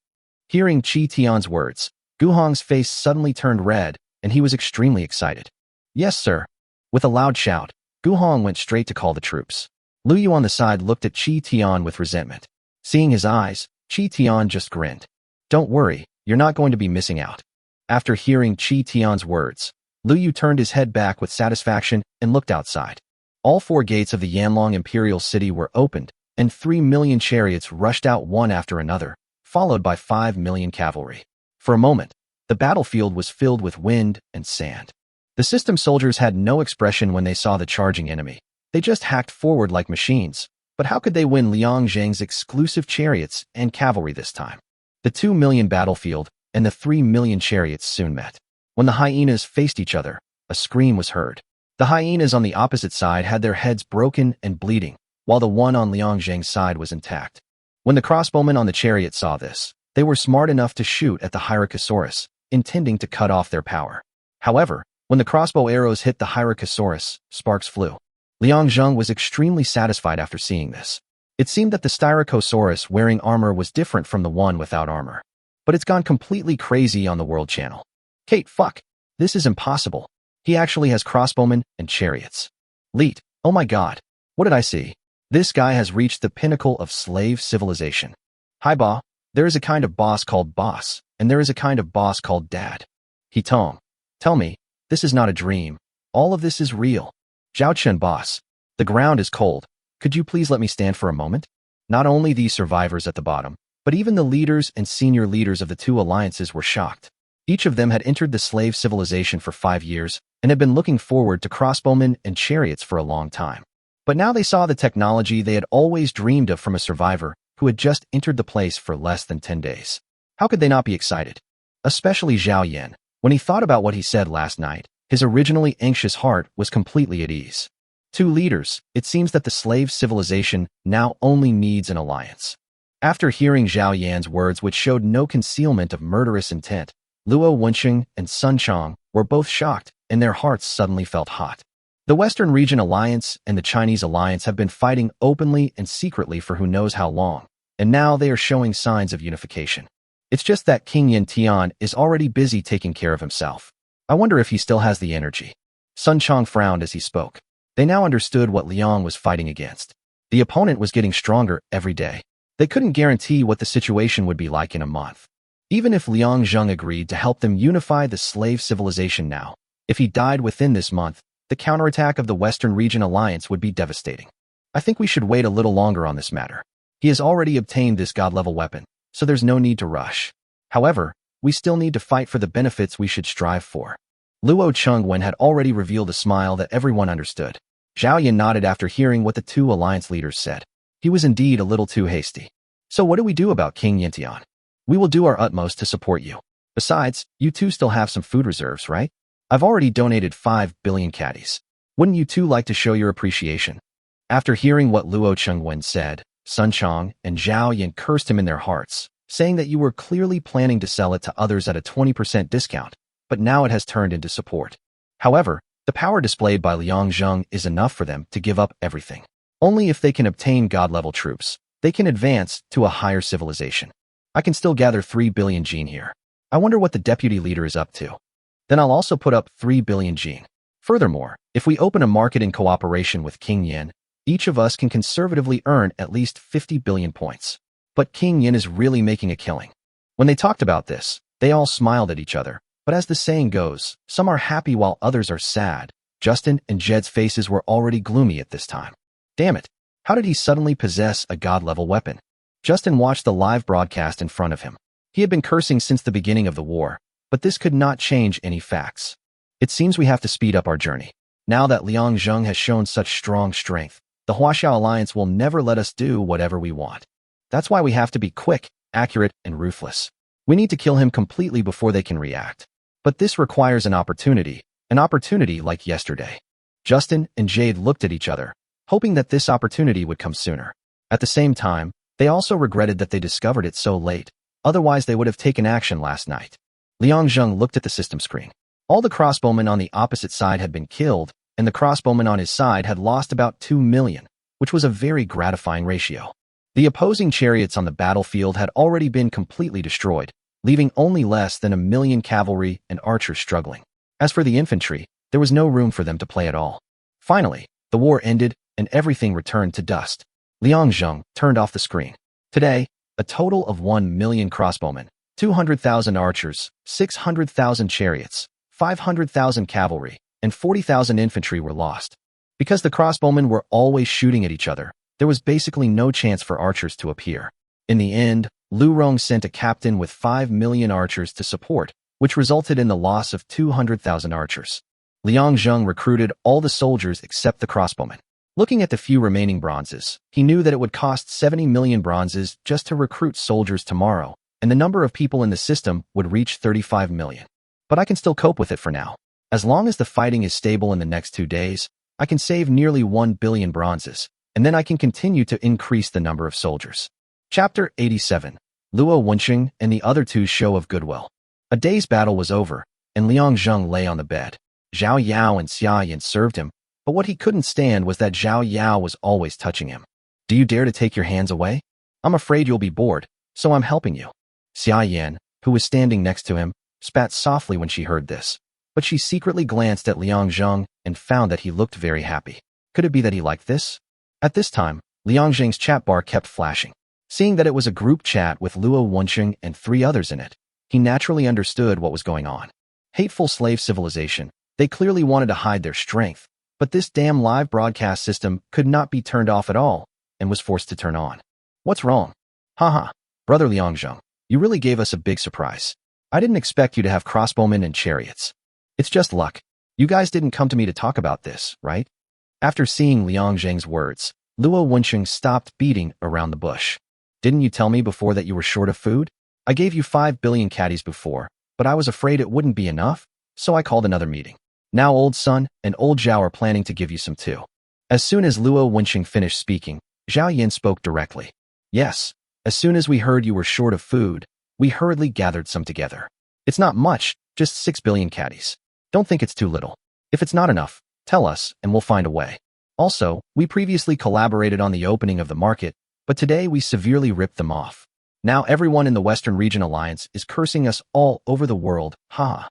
Hearing Qi Tian's words, Gu Hong's face suddenly turned red, and he was extremely excited. Yes, sir. With a loud shout, Gu Hong went straight to call the troops. Lu Yu on the side looked at Qi Tian with resentment. Seeing his eyes, Qi Tian just grinned. Don't worry, you're not going to be missing out. After hearing Qi Tian's words, Lu Yu turned his head back with satisfaction and looked outside. All 4 gates of the Yanlong Imperial City were opened, and 3 million chariots rushed out one after another, followed by 5 million cavalry. For a moment, the battlefield was filled with wind and sand. The system soldiers had no expression when they saw the charging enemy. They just hacked forward like machines. But how could they win Liang Zheng's exclusive chariots and cavalry this time? The 2 million battlefield and the 3 million chariots soon met. When the hyenas faced each other, a scream was heard. The hyenas on the opposite side had their heads broken and bleeding, while the one on Liang Zheng's side was intact. When the crossbowmen on the chariot saw this, they were smart enough to shoot at the Hyracosaurus, intending to cut off their power. However, when the crossbow arrows hit the Hyracosaurus, sparks flew. Liang Zheng was extremely satisfied after seeing this. It seemed that the Styracosaurus wearing armor was different from the one without armor. But it's gone completely crazy on the World Channel. Kate, fuck. This is impossible. He actually has crossbowmen and chariots. Leet, oh my god. What did I see? This guy has reached the pinnacle of slave civilization. Hi Ba, there is a kind of boss called boss, and there is a kind of boss called dad. He Tong. Tell me, this is not a dream. All of this is real. Zhao Chen boss, the ground is cold. Could you please let me stand for a moment? Not only these survivors at the bottom, but even the leaders and senior leaders of the 2 alliances were shocked. Each of them had entered the slave civilization for 5 years and had been looking forward to crossbowmen and chariots for a long time. But now they saw the technology they had always dreamed of from a survivor who had just entered the place for less than 10 days. How could they not be excited? Especially Zhao Yan. When he thought about what he said last night, his originally anxious heart was completely at ease. 2 leaders, it seems that the slave civilization now only needs an alliance. After hearing Zhao Yan's words, which showed no concealment of murderous intent, Luo Wenqing and Sun Chong were both shocked, and their hearts suddenly felt hot. The Western Region Alliance and the Chinese Alliance have been fighting openly and secretly for who knows how long, and now they are showing signs of unification. It's just that King Yin Tian is already busy taking care of himself. I wonder if he still has the energy. Sun Chong frowned as he spoke. They now understood what Liang was fighting against. The opponent was getting stronger every day. They couldn't guarantee what the situation would be like in a month. Even if Liang Zheng agreed to help them unify the slave civilization now, if he died within this month, the counterattack of the Western Region Alliance would be devastating. I think we should wait a little longer on this matter. He has already obtained this god-level weapon, so there's no need to rush. However, we still need to fight for the benefits we should strive for. Luo Chengwen had already revealed a smile that everyone understood. Zhao Yan nodded after hearing what the 2 alliance leaders said. He was indeed a little too hasty. So what do we do about King Yintian? We will do our utmost to support you. Besides, you 2 still have some food reserves, right? I've already donated 5 billion caddies. Wouldn't you 2 like to show your appreciation? After hearing what Luo Chengwen said, Sun Chong and Zhao Yan cursed him in their hearts, saying that you were clearly planning to sell it to others at a 20% discount, but now it has turned into support. However, the power displayed by Liang Zheng is enough for them to give up everything. Only if they can obtain god-level troops, they can advance to a higher civilization. I can still gather 3 billion gene here. I wonder what the deputy leader is up to. Then I'll also put up 3 billion gene. Furthermore, if we open a market in cooperation with King Yin, each of us can conservatively earn at least 50 billion points. But King Yin is really making a killing. When they talked about this, they all smiled at each other. But as the saying goes, some are happy while others are sad. Justin and Jed's faces were already gloomy at this time. Damn it, how did he suddenly possess a god-level weapon? Justin watched the live broadcast in front of him. He had been cursing since the beginning of the war, but this could not change any facts. It seems we have to speed up our journey. Now that Liang Zheng has shown such strong strength, the Huaxiao Alliance will never let us do whatever we want. That's why we have to be quick, accurate, and ruthless. We need to kill him completely before they can react. But this requires an opportunity like yesterday. Justin and Jade looked at each other, hoping that this opportunity would come sooner. At the same time, they also regretted that they discovered it so late, otherwise they would have taken action last night. Liang Zheng looked at the system screen. All the crossbowmen on the opposite side had been killed, and the crossbowman on his side had lost about 2 million, which was a very gratifying ratio. The opposing chariots on the battlefield had already been completely destroyed, leaving only less than 1 million cavalry and archers struggling. As for the infantry, there was no room for them to play at all. Finally, the war ended, and everything returned to dust. Liang Zheng turned off the screen. Today, a total of 1 million crossbowmen, 200,000 archers, 600,000 chariots, 500,000 cavalry, and 40,000 infantry were lost. Because the crossbowmen were always shooting at each other, there was basically no chance for archers to appear. In the end, Lu Rong sent a captain with 5 million archers to support, which resulted in the loss of 200,000 archers. Liang Zheng recruited all the soldiers except the crossbowmen. Looking at the few remaining bronzes, he knew that it would cost 70 million bronzes just to recruit soldiers tomorrow, and the number of people in the system would reach 35 million. But I can still cope with it for now. As long as the fighting is stable in the next 2 days, I can save nearly 1 billion bronzes, and then I can continue to increase the number of soldiers. Chapter 87. Luo Wenqing and the other 2 show of goodwill. A day's battle was over, and Liang Zheng lay on the bed. Zhao Yao and Xia Yan served him, but what he couldn't stand was that Zhao Yao was always touching him. Do you dare to take your hands away? I'm afraid you'll be bored, so I'm helping you. Xia Yan, who was standing next to him, spat softly when she heard this, but she secretly glanced at Liang Zheng and found that he looked very happy. Could it be that he liked this? At this time, Liang Zheng's chat bar kept flashing. Seeing that it was a group chat with Luo Wenqing and 3 others in it, he naturally understood what was going on. Hateful slave civilization. They clearly wanted to hide their strength, but this damn live broadcast system could not be turned off at all, and was forced to turn on. What's wrong? Haha, brother Liang Zheng, you really gave us a big surprise. I didn't expect you to have crossbowmen and chariots. It's just luck. You guys didn't come to me to talk about this, right? After seeing Liang Zheng's words, Luo Wensheng stopped beating around the bush. Didn't you tell me before that you were short of food? I gave you 5 billion caddies before, but I was afraid it wouldn't be enough, so I called another meeting. Now Old Sun and Old Zhao are planning to give you some too. As soon as Luo Wensheng finished speaking, Zhao Yin spoke directly. Yes, as soon as we heard you were short of food, we hurriedly gathered some together. It's not much, just 6 billion caddies. Don't think it's too little. If it's not enough, tell us and we'll find a way. Also, we previously collaborated on the opening of the market, but today we severely ripped them off. Now everyone in the Western Region Alliance is cursing us all over the world, haha.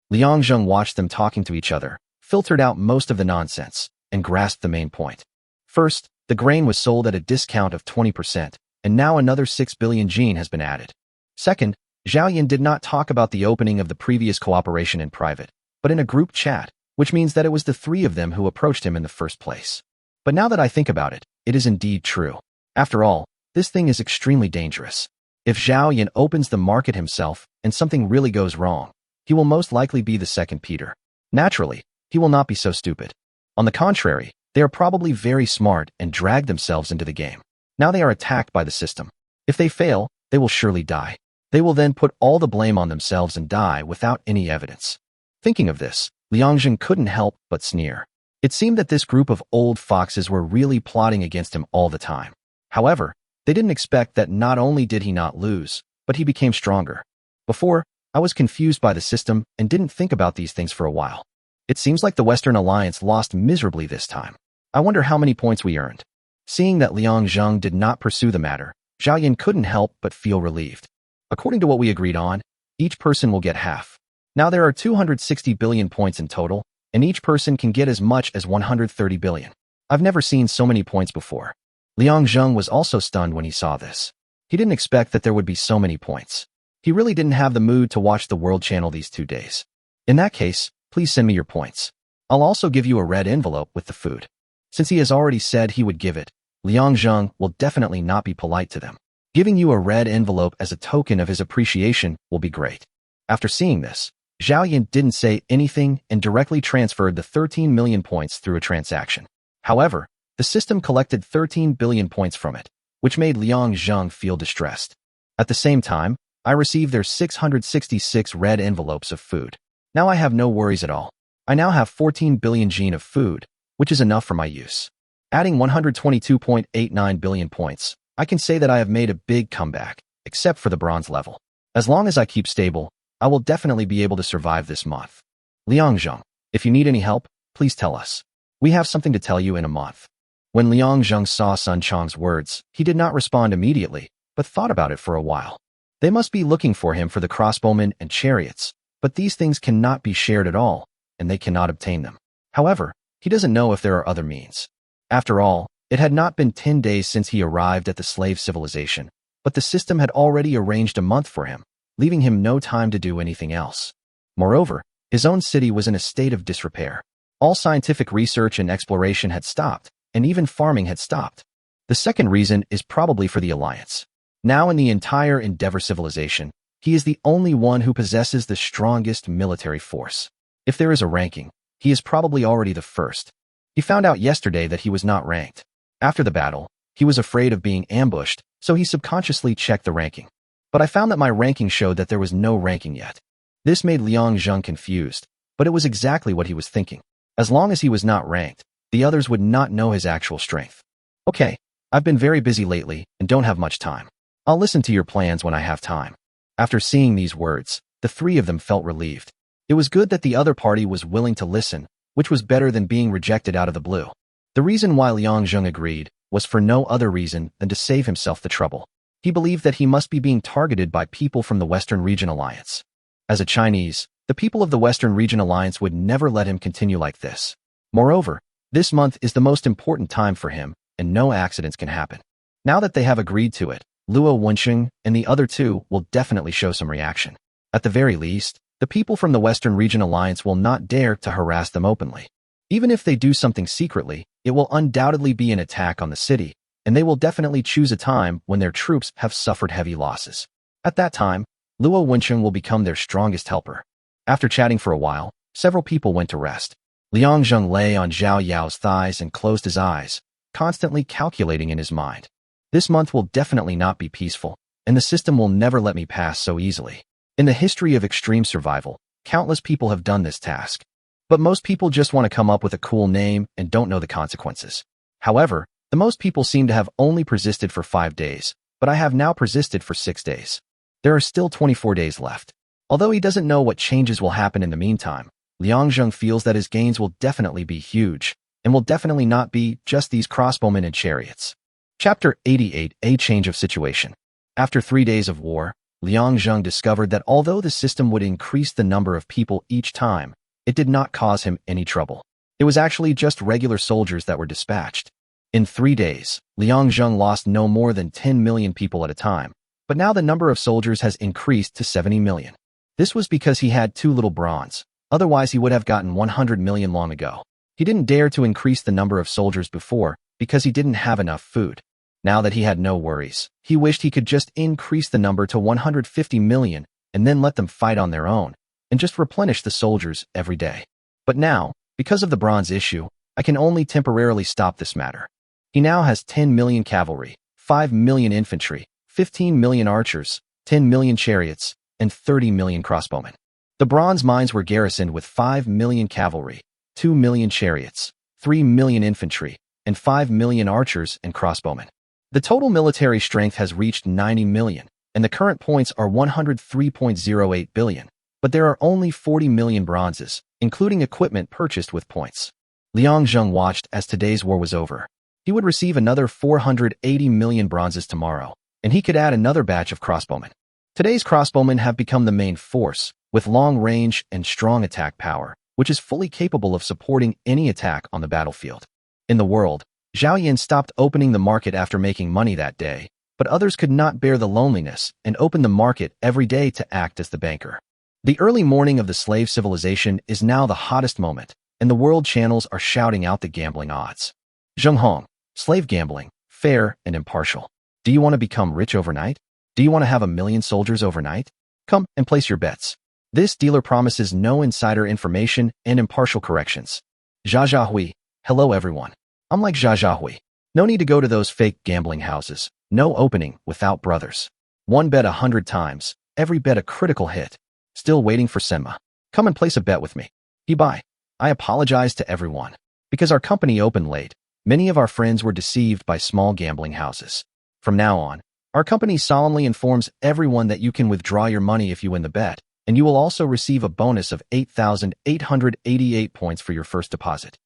Liang Zheng watched them talking to each other, filtered out most of the nonsense, and grasped the main point. First, the grain was sold at a discount of 20%, and now another 6 billion jin has been added. Second, Zhao Yin did not talk about the opening of the previous cooperation in private, but in a group chat, which means that it was the three of them who approached him in the first place. But now that I think about it, it is indeed true. After all, this thing is extremely dangerous. If Zhao Yin opens the market himself and something really goes wrong, he will most likely be the second Peter. Naturally, he will not be so stupid. On the contrary, they are probably very smart and drag themselves into the game. Now they are attacked by the system. If they fail, they will surely die. They will then put all the blame on themselves and die without any evidence. Thinking of this, Liang Zheng couldn't help but sneer. It seemed that this group of old foxes were really plotting against him all the time. However, they didn't expect that not only did he not lose, but he became stronger. Before, I was confused by the system and didn't think about these things for a while. It seems like the Western Alliance lost miserably this time. I wonder how many points we earned. Seeing that Liang Zheng did not pursue the matter, Zhao Yin couldn't help but feel relieved. According to what we agreed on, each person will get half. Now there are 260 billion points in total, and each person can get as much as 130 billion. I've never seen so many points before. Liang Zheng was also stunned when he saw this. He didn't expect that there would be so many points. He really didn't have the mood to watch the World Channel these 2 days. In that case, please send me your points. I'll also give you a red envelope with the food. Since he has already said he would give it, Liang Zheng will definitely not be polite to them. Giving you a red envelope as a token of his appreciation will be great. After seeing this, Zhao Yin didn't say anything and directly transferred the 13 million points through a transaction. However, the system collected 13 billion points from it, which made Liang Zheng feel distressed. At the same time, I received their 666 red envelopes of food. Now I have no worries at all. I now have 14 billion jin of food, which is enough for my use. Adding 122.89 billion points, I can say that I have made a big comeback, except for the bronze level. As long as I keep stable, I will definitely be able to survive this month. Liang Zheng, if you need any help, please tell us. We have something to tell you in a month. When Liang Zheng saw Sun Chang's words, he did not respond immediately, but thought about it for a while. They must be looking for him for the crossbowmen and chariots, but these things cannot be shared at all, and they cannot obtain them. However, he doesn't know if there are other means. After all, it had not been 10 days since he arrived at the slave civilization, but the system had already arranged a month for him, leaving him no time to do anything else. Moreover, his own city was in a state of disrepair. All scientific research and exploration had stopped, and even farming had stopped. The second reason is probably for the Alliance. Now in the entire Endeavor civilization, he is the only one who possesses the strongest military force. If there is a ranking, he is probably already the first. He found out yesterday that he was not ranked. After the battle, he was afraid of being ambushed, so he subconsciously checked the ranking. But I found that my ranking showed that there was no ranking yet. This made Liang Zheng confused, but it was exactly what he was thinking. As long as he was not ranked, the others would not know his actual strength. Okay, I've been very busy lately and don't have much time. I'll listen to your plans when I have time. After seeing these words, the three of them felt relieved. It was good that the other party was willing to listen, which was better than being rejected out of the blue. The reason why Liang Zheng agreed was for no other reason than to save himself the trouble. He believed that he must be being targeted by people from the Western Region Alliance. As a Chinese, the people of the Western Region Alliance would never let him continue like this. Moreover, this month is the most important time for him, and no accidents can happen. Now that they have agreed to it, Luo Wensheng and the other two will definitely show some reaction. At the very least, the people from the Western Region Alliance will not dare to harass them openly. Even if they do something secretly, it will undoubtedly be an attack on the city, and they will definitely choose a time when their troops have suffered heavy losses. At that time, Luo Wencheng will become their strongest helper. After chatting for a while, several people went to rest. Liang Zheng lay on Zhao Yao's thighs and closed his eyes, constantly calculating in his mind. This month will definitely not be peaceful, and the system will never let me pass so easily. In the history of extreme survival, countless people have done this task. But most people just want to come up with a cool name and don't know the consequences. However, the most people seem to have only persisted for 5 days, but I have now persisted for 6 days. There are still 24 days left. Although he doesn't know what changes will happen in the meantime, Liang Zheng feels that his gains will definitely be huge, and will definitely not be just these crossbowmen and chariots. Chapter 88: A Change of Situation. After 3 days of war, Liang Zheng discovered that although the system would increase the number of people each time, it did not cause him any trouble. It was actually just regular soldiers that were dispatched. In 3 days, Liang Zheng lost no more than 10 million people at a time, but now the number of soldiers has increased to 70 million. This was because he had too little bronze, otherwise he would have gotten 100 million long ago. He didn't dare to increase the number of soldiers before because he didn't have enough food. Now that he had no worries, he wished he could just increase the number to 150 million and then let them fight on their own, and just replenish the soldiers every day. But now, because of the bronze issue, I can only temporarily stop this matter. He now has 10 million cavalry, 5 million infantry, 15 million archers, 10 million chariots, and 30 million crossbowmen. The bronze mines were garrisoned with 5 million cavalry, 2 million chariots, 3 million infantry, and 5 million archers and crossbowmen. The total military strength has reached 90 million, and the current points are 103.08 billion, but there are only 40 million bronzes, including equipment purchased with points. Liang Zheng watched as today's war was over. He would receive another 480 million bronzes tomorrow, and he could add another batch of crossbowmen. Today's crossbowmen have become the main force, with long range and strong attack power, which is fully capable of supporting any attack on the battlefield. In the world, Zhao Yin stopped opening the market after making money that day, but others could not bear the loneliness and opened the market every day to act as the banker. The early morning of the slave civilization is now the hottest moment, and the world channels are shouting out the gambling odds. Zheng Hong, slave gambling, fair and impartial. Do you want to become rich overnight? Do you want to have 1 million soldiers overnight? Come and place your bets. This dealer promises no insider information and impartial corrections. Jia Jiahui, hello everyone. I'm like Jia Jiahui. No need to go to those fake gambling houses. No opening without brothers. One bet 100 times, every bet a critical hit. Still waiting for Senma. Come and place a bet with me. Bye. I apologize to everyone. Because our company opened late, many of our friends were deceived by small gambling houses. From now on, our company solemnly informs everyone that you can withdraw your money if you win the bet, and you will also receive a bonus of 8,888 points for your first deposit.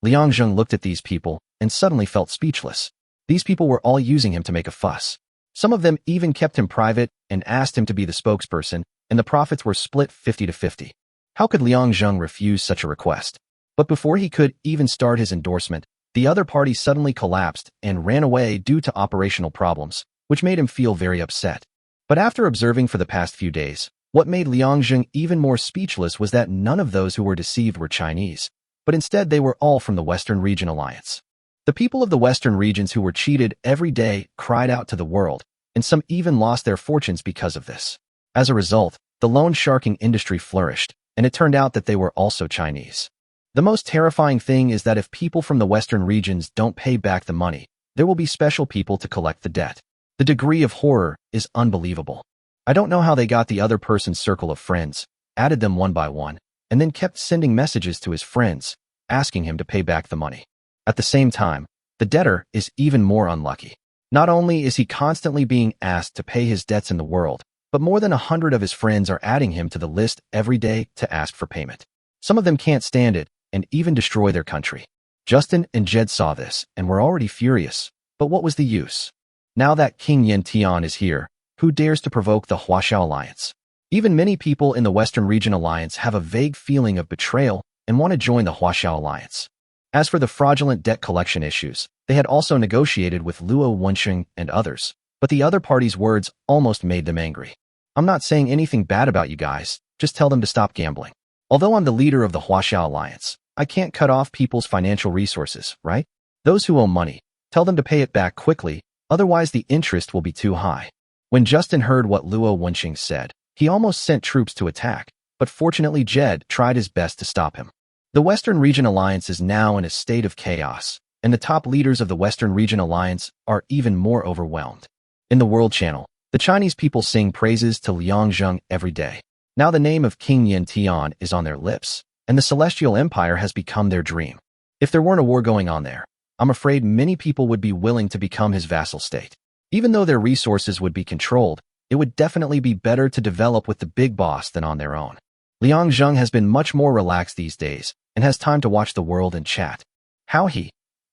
Liang Zheng looked at these people and suddenly felt speechless. These people were all using him to make a fuss. Some of them even kept him private and asked him to be the spokesperson, and the profits were split 50-50. How could Liang Zheng refuse such a request? But before he could even start his endorsement, the other party suddenly collapsed and ran away due to operational problems, which made him feel very upset. But after observing for the past few days, what made Liang Zheng even more speechless was that none of those who were deceived were Chinese, but instead they were all from the Western Region Alliance. The people of the Western regions who were cheated every day cried out to the world, and some even lost their fortunes because of this. As a result, the loan sharking industry flourished, and it turned out that they were also Chinese. The most terrifying thing is that if people from the Western regions don't pay back the money, there will be special people to collect the debt. The degree of horror is unbelievable. I don't know how they got the other person's circle of friends, added them one by one, and then kept sending messages to his friends, asking him to pay back the money. At the same time, the debtor is even more unlucky. Not only is he constantly being asked to pay his debts in the world, but more than 100 of his friends are adding him to the list every day to ask for payment. Some of them can't stand it and even destroy their country. Justin and Jed saw this and were already furious, but what was the use? Now that King Yen Tian is here, who dares to provoke the Huaxiao Alliance? Even many people in the Western Region Alliance have a vague feeling of betrayal and want to join the Huaxiao Alliance. As for the fraudulent debt collection issues, they had also negotiated with Luo Wencheng and others, but the other party's words almost made them angry. I'm not saying anything bad about you guys, just tell them to stop gambling. Although I'm the leader of the Huaxiao Alliance, I can't cut off people's financial resources, right? Those who owe money, tell them to pay it back quickly, otherwise the interest will be too high. When Justin heard what Luo Wencheng said, He almost sent troops to attack, but fortunately Jed tried his best to stop him. The Western Region Alliance is now in a state of chaos, and the top leaders of the Western Region Alliance are even more overwhelmed. In the World Channel, the Chinese people sing praises to Liang Zheng every day. Now the name of King Yin Tian is on their lips, and the Celestial Empire has become their dream. If there weren't a war going on there, I'm afraid many people would be willing to become his vassal state. Even though their resources would be controlled, it would definitely be better to develop with the big boss than on their own. Liang Zheng has been much more relaxed these days and has time to watch the world and chat.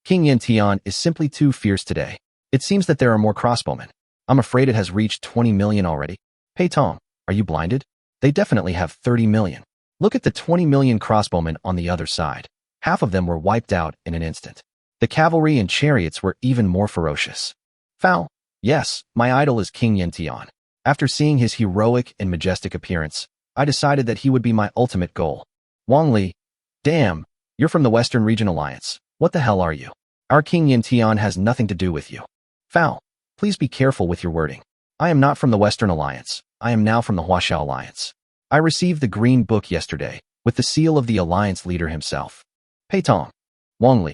King Yin Tian is simply too fierce today. It seems that there are more crossbowmen. I'm afraid it has reached 20 million already. Hey Tom, are you blinded? They definitely have 30 million. Look at the 20 million crossbowmen on the other side. Half of them were wiped out in an instant. The cavalry and chariots were even more ferocious. Foul. Yes, my idol is King Yin Tian. After seeing his heroic and majestic appearance, I decided that he would be my ultimate goal. Wang Li. Damn, you're from the Western Region Alliance. What the hell are you? Our King Yin Tian has nothing to do with you. Foul. Please be careful with your wording. I am not from the Western Alliance. I am now from the Huaxiao Alliance. I received the Green Book yesterday, with the seal of the Alliance leader himself. Pei Tong. Wang Li.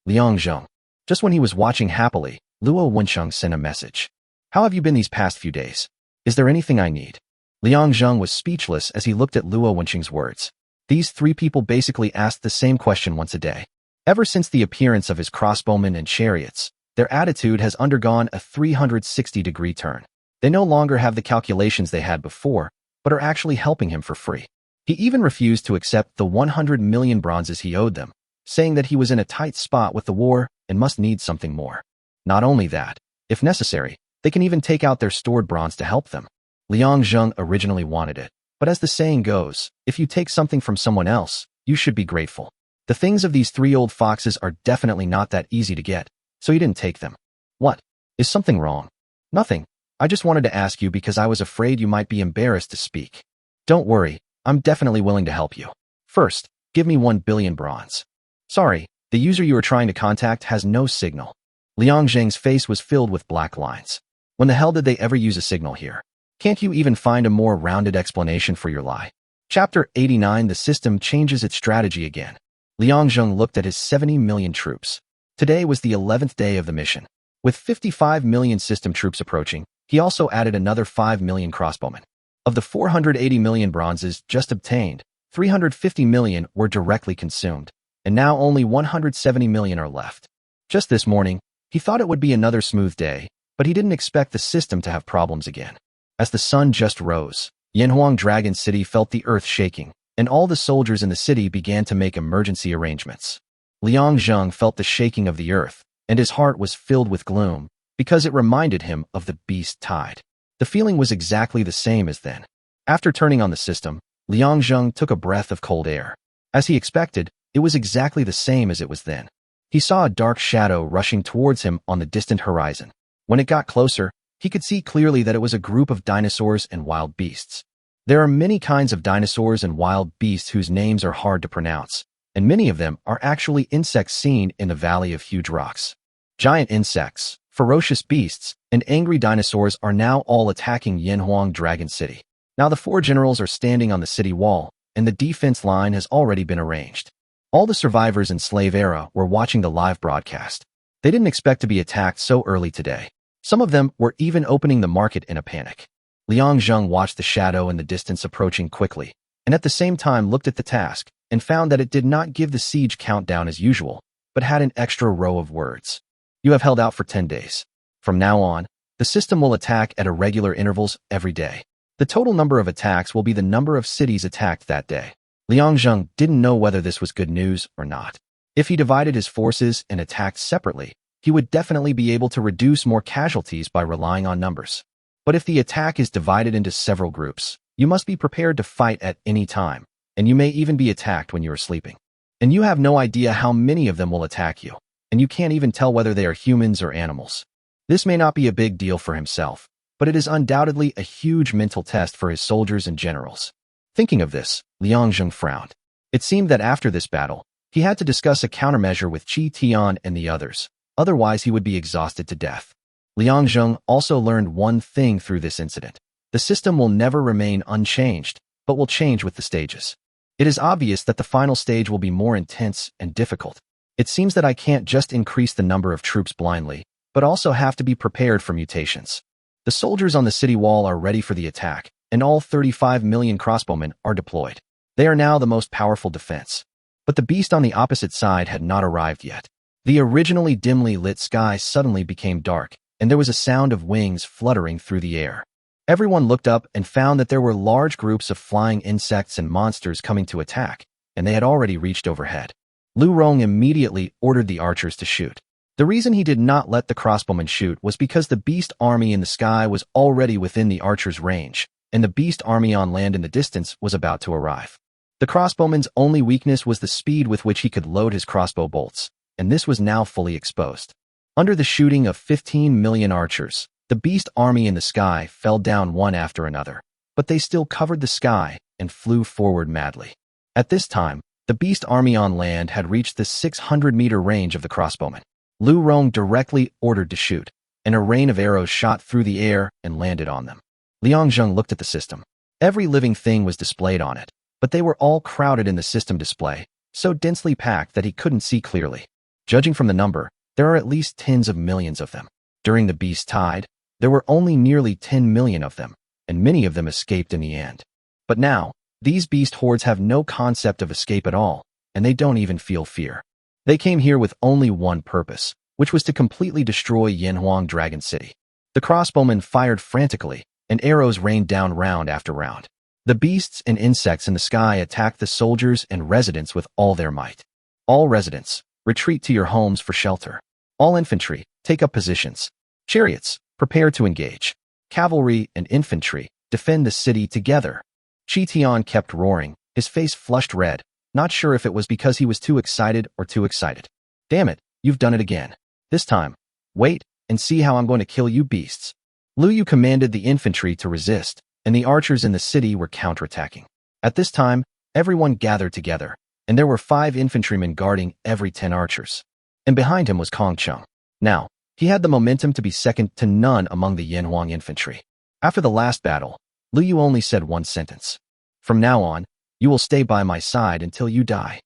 Liang Zheng. Just when he was watching happily, Luo Wensheng sent a message. How have you been these past few days? Is there anything I need? Liang Zheng was speechless as he looked at Luo Wensheng's words. These three people basically asked the same question once a day. Ever since the appearance of his crossbowmen and chariots, their attitude has undergone a 360-degree turn. They no longer have the calculations they had before, but are actually helping him for free. He even refused to accept the 100 million bronzes he owed them, saying that he was in a tight spot with the war and must need something more. Not only that, if necessary, they can even take out their stored bronze to help them. Liang Zheng originally wanted it, but as the saying goes, if you take something from someone else, you should be grateful. The things of these three old foxes are definitely not that easy to get, so he didn't take them. What? Is something wrong? Nothing. I just wanted to ask you because I was afraid you might be embarrassed to speak. Don't worry, I'm definitely willing to help you. First, give me 1 billion bronze. Sorry, the user you are trying to contact has no signal. Liang Zheng's face was filled with black lines. When the hell did they ever use a signal here? Can't you even find a more rounded explanation for your lie? Chapter 89. The system changes its strategy again. Liang Zheng looked at his 70 million troops. Today was the 11th day of the mission. With 55 million system troops approaching, he also added another 5 million crossbowmen. Of the 480 million bronzes just obtained, 350 million were directly consumed, and now only 170 million are left. Just this morning, he thought it would be another smooth day, but he didn't expect the system to have problems again. As the sun just rose, Yanhuang Dragon City felt the earth shaking, and all the soldiers in the city began to make emergency arrangements. Liang Zheng felt the shaking of the earth, and his heart was filled with gloom, because it reminded him of the beast tide. The feeling was exactly the same as then. After turning on the system, Liang Zheng took a breath of cold air. As he expected, it was exactly the same as it was then. He saw a dark shadow rushing towards him on the distant horizon. When it got closer, he could see clearly that it was a group of dinosaurs and wild beasts. There are many kinds of dinosaurs and wild beasts whose names are hard to pronounce, and many of them are actually insects seen in the Valley of Huge Rocks. Giant insects, ferocious beasts, and angry dinosaurs are now all attacking Yanhuang Dragon City. Now the 4 generals are standing on the city wall, and the defense line has already been arranged. All the survivors in Slave Era were watching the live broadcast. They didn't expect to be attacked so early today. Some of them were even opening the market in a panic. Liang Zheng watched the shadow in the distance approaching quickly, and at the same time looked at the task, and found that it did not give the siege countdown as usual, but had an extra row of words. You have held out for 10 days. From now on, the system will attack at irregular intervals every day. The total number of attacks will be the number of cities attacked that day. Liang Zheng didn't know whether this was good news or not. If he divided his forces and attacked separately, he would definitely be able to reduce more casualties by relying on numbers. But if the attack is divided into several groups, you must be prepared to fight at any time, and you may even be attacked when you are sleeping. And you have no idea how many of them will attack you, and you can't even tell whether they are humans or animals. This may not be a big deal for himself, but it is undoubtedly a huge mental test for his soldiers and generals. Thinking of this, Liang Zheng frowned. It seemed that after this battle, he had to discuss a countermeasure with Qi Tian and the others, otherwise he would be exhausted to death. Liang Zheng also learned one thing through this incident. The system will never remain unchanged, but will change with the stages. It is obvious that the final stage will be more intense and difficult. It seems that I can't just increase the number of troops blindly, but also have to be prepared for mutations. The soldiers on the city wall are ready for the attack, and all 35 million crossbowmen are deployed. They are now the most powerful defense. But the beast on the opposite side had not arrived yet. The originally dimly lit sky suddenly became dark, and there was a sound of wings fluttering through the air. Everyone looked up and found that there were large groups of flying insects and monsters coming to attack, and they had already reached overhead. Lu Rong immediately ordered the archers to shoot. The reason he did not let the crossbowmen shoot was because the beast army in the sky was already within the archers' range, and the beast army on land in the distance was about to arrive. The crossbowman's only weakness was the speed with which he could load his crossbow bolts, and this was now fully exposed. Under the shooting of 15 million archers, the beast army in the sky fell down one after another, but they still covered the sky and flew forward madly. At this time, the beast army on land had reached the 600-meter range of the crossbowmen. Lu Rong directly ordered to shoot, and a rain of arrows shot through the air and landed on them. Liang Zheng looked at the system. Every living thing was displayed on it, but they were all crowded in the system display, so densely packed that he couldn't see clearly. Judging from the number, there are at least tens of millions of them. During the beast tide, there were only nearly 10 million of them, and many of them escaped in the end. But now, these beast hordes have no concept of escape at all, and they don't even feel fear. They came here with only one purpose, which was to completely destroy Yanhuang Dragon City. The crossbowmen fired frantically, and arrows rained down round after round. The beasts and insects in the sky attacked the soldiers and residents with all their might. All residents, retreat to your homes for shelter. All infantry, take up positions. Chariots, prepare to engage. Cavalry and infantry, defend the city together. Chi Tian kept roaring, his face flushed red, not sure if it was because he was too excited or too excited. Damn it, you've done it again. This time, wait and see how I'm going to kill you beasts. Lu Yu commanded the infantry to resist, and the archers in the city were counterattacking. At this time, everyone gathered together, and there were 5 infantrymen guarding every 10 archers. And behind him was Kong Chung. Now, he had the momentum to be second to none among the Yanhuang infantry. After the last battle, Lu Yu only said one sentence. From now on, you will stay by my side until you die.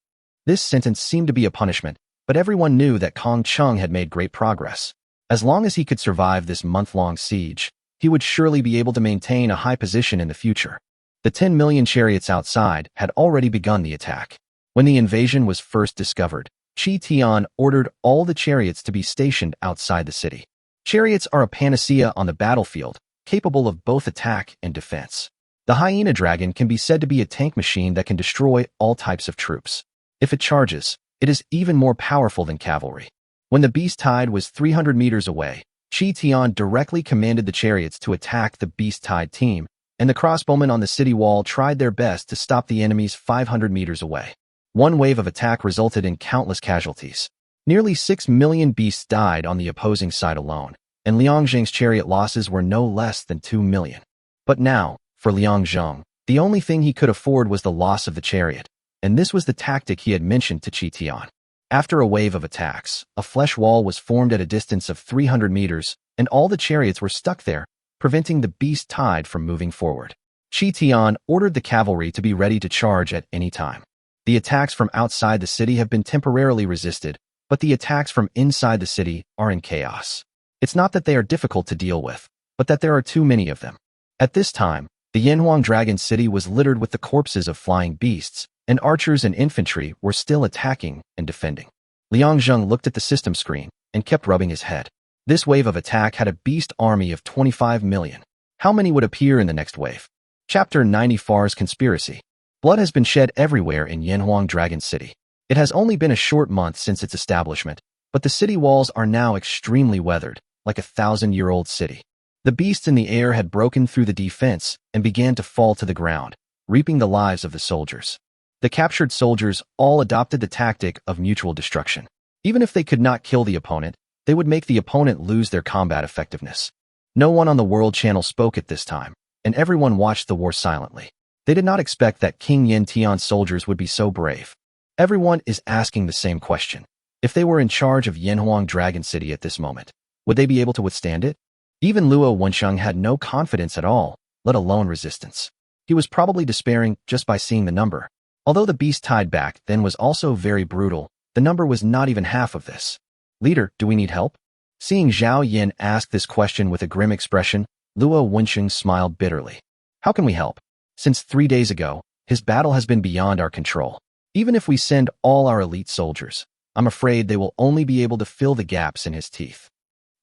This sentence seemed to be a punishment, but everyone knew that Kong Chung had made great progress. As long as he could survive this month-long siege, he would surely be able to maintain a high position in the future. The 10 million chariots outside had already begun the attack. When the invasion was first discovered, Chi Tian ordered all the chariots to be stationed outside the city. Chariots are a panacea on the battlefield, capable of both attack and defense. The hyena dragon can be said to be a tank machine that can destroy all types of troops. If it charges, it is even more powerful than cavalry. When the beast tide was 300 meters away, Chi Tian directly commanded the chariots to attack the beast tide team, and the crossbowmen on the city wall tried their best to stop the enemies 500 meters away. One wave of attack resulted in countless casualties. Nearly 6 million beasts died on the opposing side alone, and Liang Zheng's chariot losses were no less than 2 million. But now, for Liang Zheng, the only thing he could afford was the loss of the chariot, and this was the tactic he had mentioned to Chi Tian. After a wave of attacks, a flesh wall was formed at a distance of 300 meters, and all the chariots were stuck there, preventing the beast tide from moving forward. Chi Tian ordered the cavalry to be ready to charge at any time. The attacks from outside the city have been temporarily resisted, but the attacks from inside the city are in chaos. It's not that they are difficult to deal with, but that there are too many of them. At this time, the Yanhuang Dragon City was littered with the corpses of flying beasts, and archers and infantry were still attacking and defending. Liang Zheng looked at the system screen and kept rubbing his head. This wave of attack had a beast army of 25 million. How many would appear in the next wave? Chapter 90 Far's Conspiracy. Blood has been shed everywhere in Yanhuang Dragon City. It has only been a short month since its establishment, but the city walls are now extremely weathered, like a 1,000-year-old city. The beasts in the air had broken through the defense and began to fall to the ground, reaping the lives of the soldiers. The captured soldiers all adopted the tactic of mutual destruction. Even if they could not kill the opponent, they would make the opponent lose their combat effectiveness. No one on the World Channel spoke at this time, and everyone watched the war silently. They did not expect that King Yen Tian's soldiers would be so brave. Everyone is asking the same question. If they were in charge of Yanhuang Dragon City at this moment, would they be able to withstand it? Even Luo Wensheng had no confidence at all, let alone resistance. He was probably despairing just by seeing the number. Although the beast tied back then was also very brutal, the number was not even half of this. Leader, do we need help? Seeing Zhao Yin ask this question with a grim expression, Luo Wensheng smiled bitterly. How can we help? Since 3 days ago, his battle has been beyond our control. Even if we send all our elite soldiers, I'm afraid they will only be able to fill the gaps in his teeth.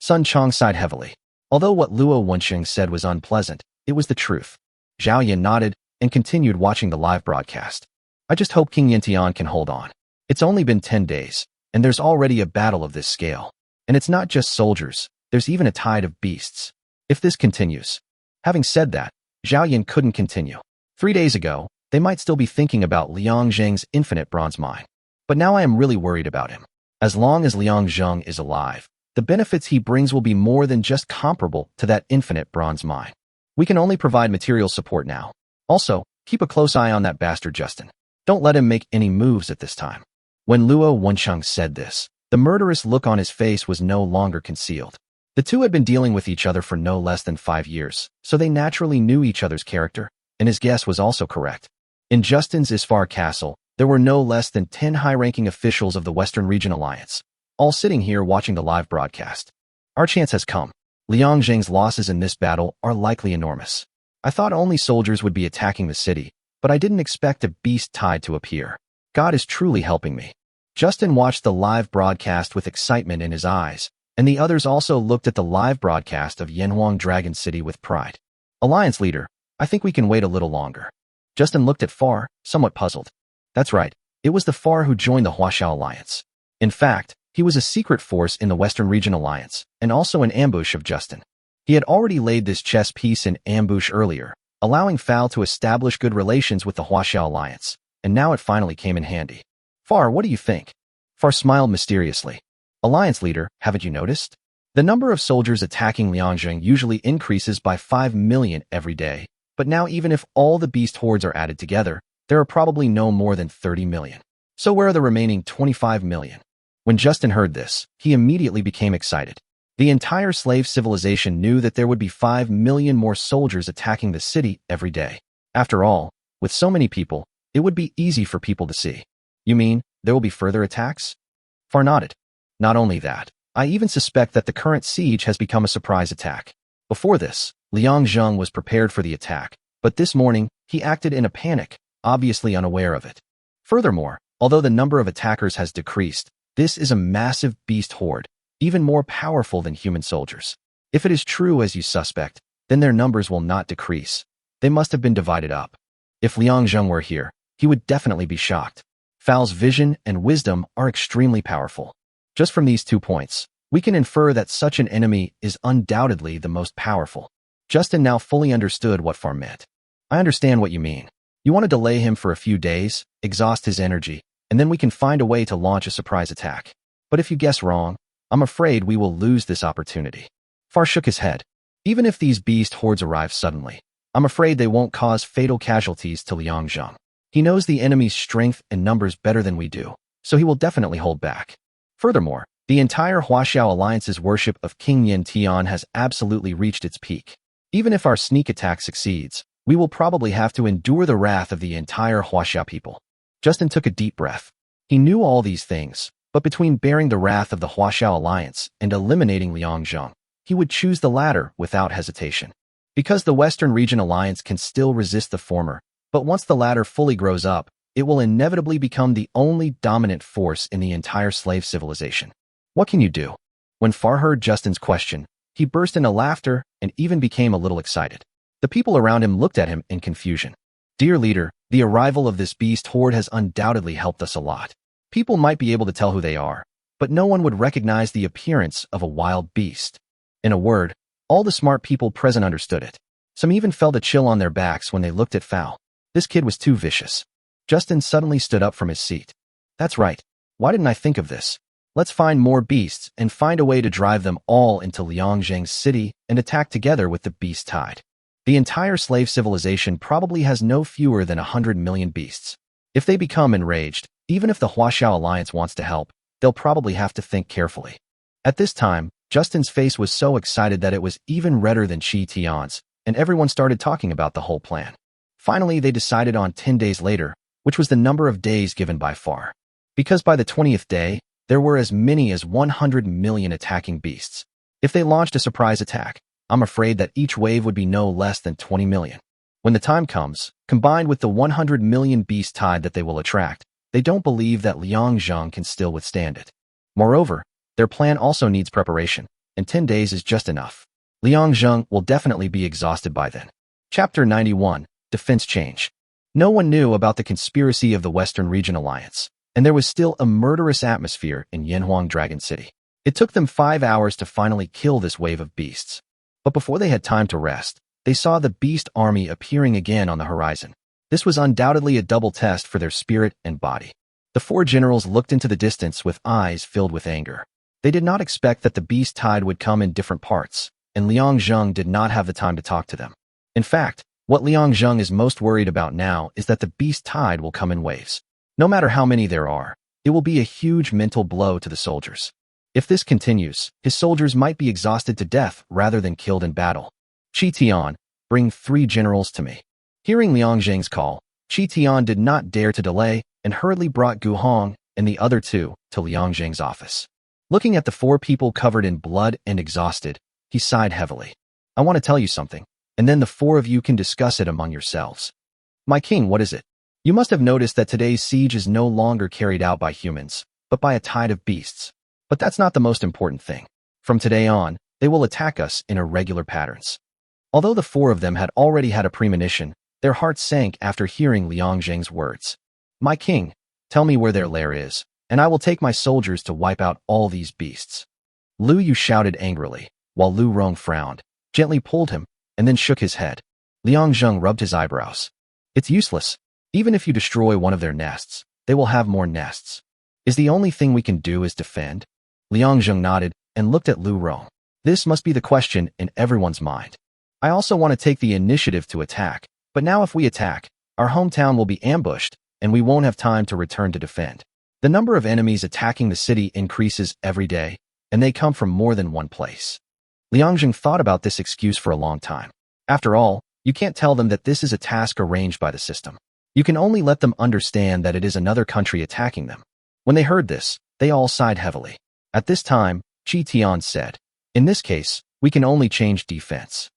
Sun Chong sighed heavily. Although what Luo Wensheng said was unpleasant, it was the truth. Zhao Yin nodded and continued watching the live broadcast. I just hope King Yantian can hold on. It's only been 10 days, and there's already a battle of this scale. And it's not just soldiers, there's even a tide of beasts. If this continues. Having said that, Zhao Yin couldn't continue. 3 days ago, they might still be thinking about Liang Zheng's infinite bronze mine. But now I am really worried about him. As long as Liang Zheng is alive, the benefits he brings will be more than just comparable to that infinite bronze mine. We can only provide material support now. Also, keep a close eye on that bastard Justin. Don't let him make any moves at this time. When Luo Wensheng said this, the murderous look on his face was no longer concealed. The two had been dealing with each other for no less than 5 years, so they naturally knew each other's character, and his guess was also correct. In Justin's Isfar castle, there were no less than 10 high-ranking officials of the Western Region Alliance, all sitting here watching the live broadcast. Our chance has come. Liang Zheng's losses in this battle are likely enormous. I thought only soldiers would be attacking the city, but I didn't expect a beast tide to appear. God is truly helping me. Justin watched the live broadcast with excitement in his eyes, and the others also looked at the live broadcast of Yanhuang Dragon City with pride. Alliance leader, I think we can wait a little longer. Justin looked at Far, somewhat puzzled. That's right, it was the Far who joined the Huaxiao Alliance. In fact, he was a secret force in the Western Region Alliance, and also an ambush of Justin. He had already laid this chess piece in ambush earlier, allowing Fal to establish good relations with the Huaxiao Alliance, and now it finally came in handy. Far, what do you think? Far smiled mysteriously. Alliance leader, haven't you noticed? The number of soldiers attacking Liangzheng usually increases by 5 million every day, but now even if all the beast hordes are added together, there are probably no more than 30 million. So where are the remaining 25 million? When Justin heard this, he immediately became excited. The entire slave civilization knew that there would be 5 million more soldiers attacking the city every day. After all, with so many people, it would be easy for people to see. You mean, there will be further attacks? Far nodded. Not only that, I even suspect that the current siege has become a surprise attack. Before this, Liang Zheng was prepared for the attack, but this morning, he acted in a panic, obviously unaware of it. Furthermore, although the number of attackers has decreased, this is a massive beast horde, even more powerful than human soldiers. If it is true as you suspect, then their numbers will not decrease. They must have been divided up. If Liang Zheng were here, he would definitely be shocked. Fal's vision and wisdom are extremely powerful. Just from these 2 points, we can infer that such an enemy is undoubtedly the most powerful. Justin now fully understood what Far meant. I understand what you mean. You want to delay him for a few days, exhaust his energy, and then we can find a way to launch a surprise attack. But if you guess wrong, I'm afraid we will lose this opportunity. Far shook his head. Even if these beast hordes arrive suddenly, I'm afraid they won't cause fatal casualties to Liang Zheng. He knows the enemy's strength and numbers better than we do, so he will definitely hold back. Furthermore, the entire Huaxiao Alliance's worship of King Yantian has absolutely reached its peak. Even if our sneak attack succeeds, we will probably have to endure the wrath of the entire Huaxiao people. Justin took a deep breath. He knew all these things, but between bearing the wrath of the Huaxiao Alliance and eliminating Liang Zheng, he would choose the latter without hesitation. Because the Western Region Alliance can still resist the former, but once the latter fully grows up, it will inevitably become the only dominant force in the entire slave civilization. What can you do? When Far heard Justin's question, he burst into laughter and even became a little excited. The people around him looked at him in confusion. Dear leader, the arrival of this beast horde has undoubtedly helped us a lot. People might be able to tell who they are, but no one would recognize the appearance of a wild beast. In a word, all the smart people present understood it. Some even felt a chill on their backs when they looked at Fal. This kid was too vicious. Justin suddenly stood up from his seat. That's right. Why didn't I think of this? Let's find more beasts and find a way to drive them all into Liangzheng's city and attack together with the beast tide. The entire slave civilization probably has no fewer than 100 million beasts. If they become enraged, even if the Huaxiao Alliance wants to help, they'll probably have to think carefully. At this time, Justin's face was so excited that it was even redder than Qi Tian's, and everyone started talking about the whole plan. Finally, they decided on 10 days later, which was the number of days given by far. Because by the 20th day, there were as many as 100 million attacking beasts. If they launched a surprise attack, I'm afraid that each wave would be no less than 20 million. When the time comes, combined with the 100 million beast tide that they will attract, they don't believe that Liang Zheng can still withstand it. Moreover, their plan also needs preparation, and 10 days is just enough. Liang Zheng will definitely be exhausted by then. Chapter 91, Defense Change. No one knew about the conspiracy of the Western Region Alliance, and there was still a murderous atmosphere in Yanhuang Dragon City. It took them 5 hours to finally kill this wave of beasts. But before they had time to rest, they saw the beast army appearing again on the horizon. This was undoubtedly a double test for their spirit and body. The 4 generals looked into the distance with eyes filled with anger. They did not expect that the beast tide would come in different parts, and Liang Zheng did not have the time to talk to them. In fact, what Liang Zheng is most worried about now is that the beast tide will come in waves. No matter how many there are, it will be a huge mental blow to the soldiers. If this continues, his soldiers might be exhausted to death rather than killed in battle. Qi Tian, bring 3 generals to me. Hearing Liang Zheng's call, Qi Tian did not dare to delay and hurriedly brought Gu Hong and the other 2 to Liang Zheng's office. Looking at the 4 people covered in blood and exhausted, he sighed heavily. I want to tell you something, and then the 4 of you can discuss it among yourselves. My king, what is it? You must have noticed that today's siege is no longer carried out by humans, but by a tide of beasts. But that's not the most important thing. From today on, they will attack us in irregular patterns. Although the 4 of them had already had a premonition, their hearts sank after hearing Liang Zheng's words. My king, tell me where their lair is, and I will take my soldiers to wipe out all these beasts. Lu Yu shouted angrily, while Lu Rong frowned, gently pulled him, and then shook his head. Liang Zheng rubbed his eyebrows. It's useless. Even if you destroy one of their nests, they will have more nests. Is the only thing we can do is defend? Liang Zheng nodded and looked at Lu Rong. This must be the question in everyone's mind. I also want to take the initiative to attack, but now if we attack, our hometown will be ambushed, and we won't have time to return to defend. The number of enemies attacking the city increases every day, and they come from more than one place. Liang Zheng thought about this excuse for a long time. After all, you can't tell them that this is a task arranged by the system. You can only let them understand that it is another country attacking them. When they heard this, they all sighed heavily. At this time, Qi Tian said, in this case, we can only change defense.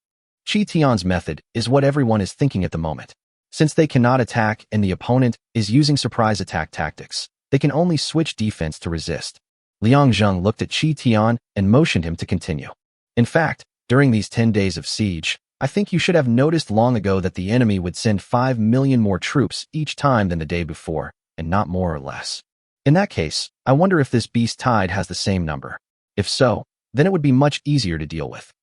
Qi Tian's method is what everyone is thinking at the moment. Since they cannot attack and the opponent is using surprise attack tactics, they can only switch defense to resist. Liang Zheng looked at Qi Tian and motioned him to continue. In fact, during these 10 days of siege, I think you should have noticed long ago that the enemy would send 5 million more troops each time than the day before, and not more or less. In that case, I wonder if this beast tide has the same number. If so, then it would be much easier to deal with.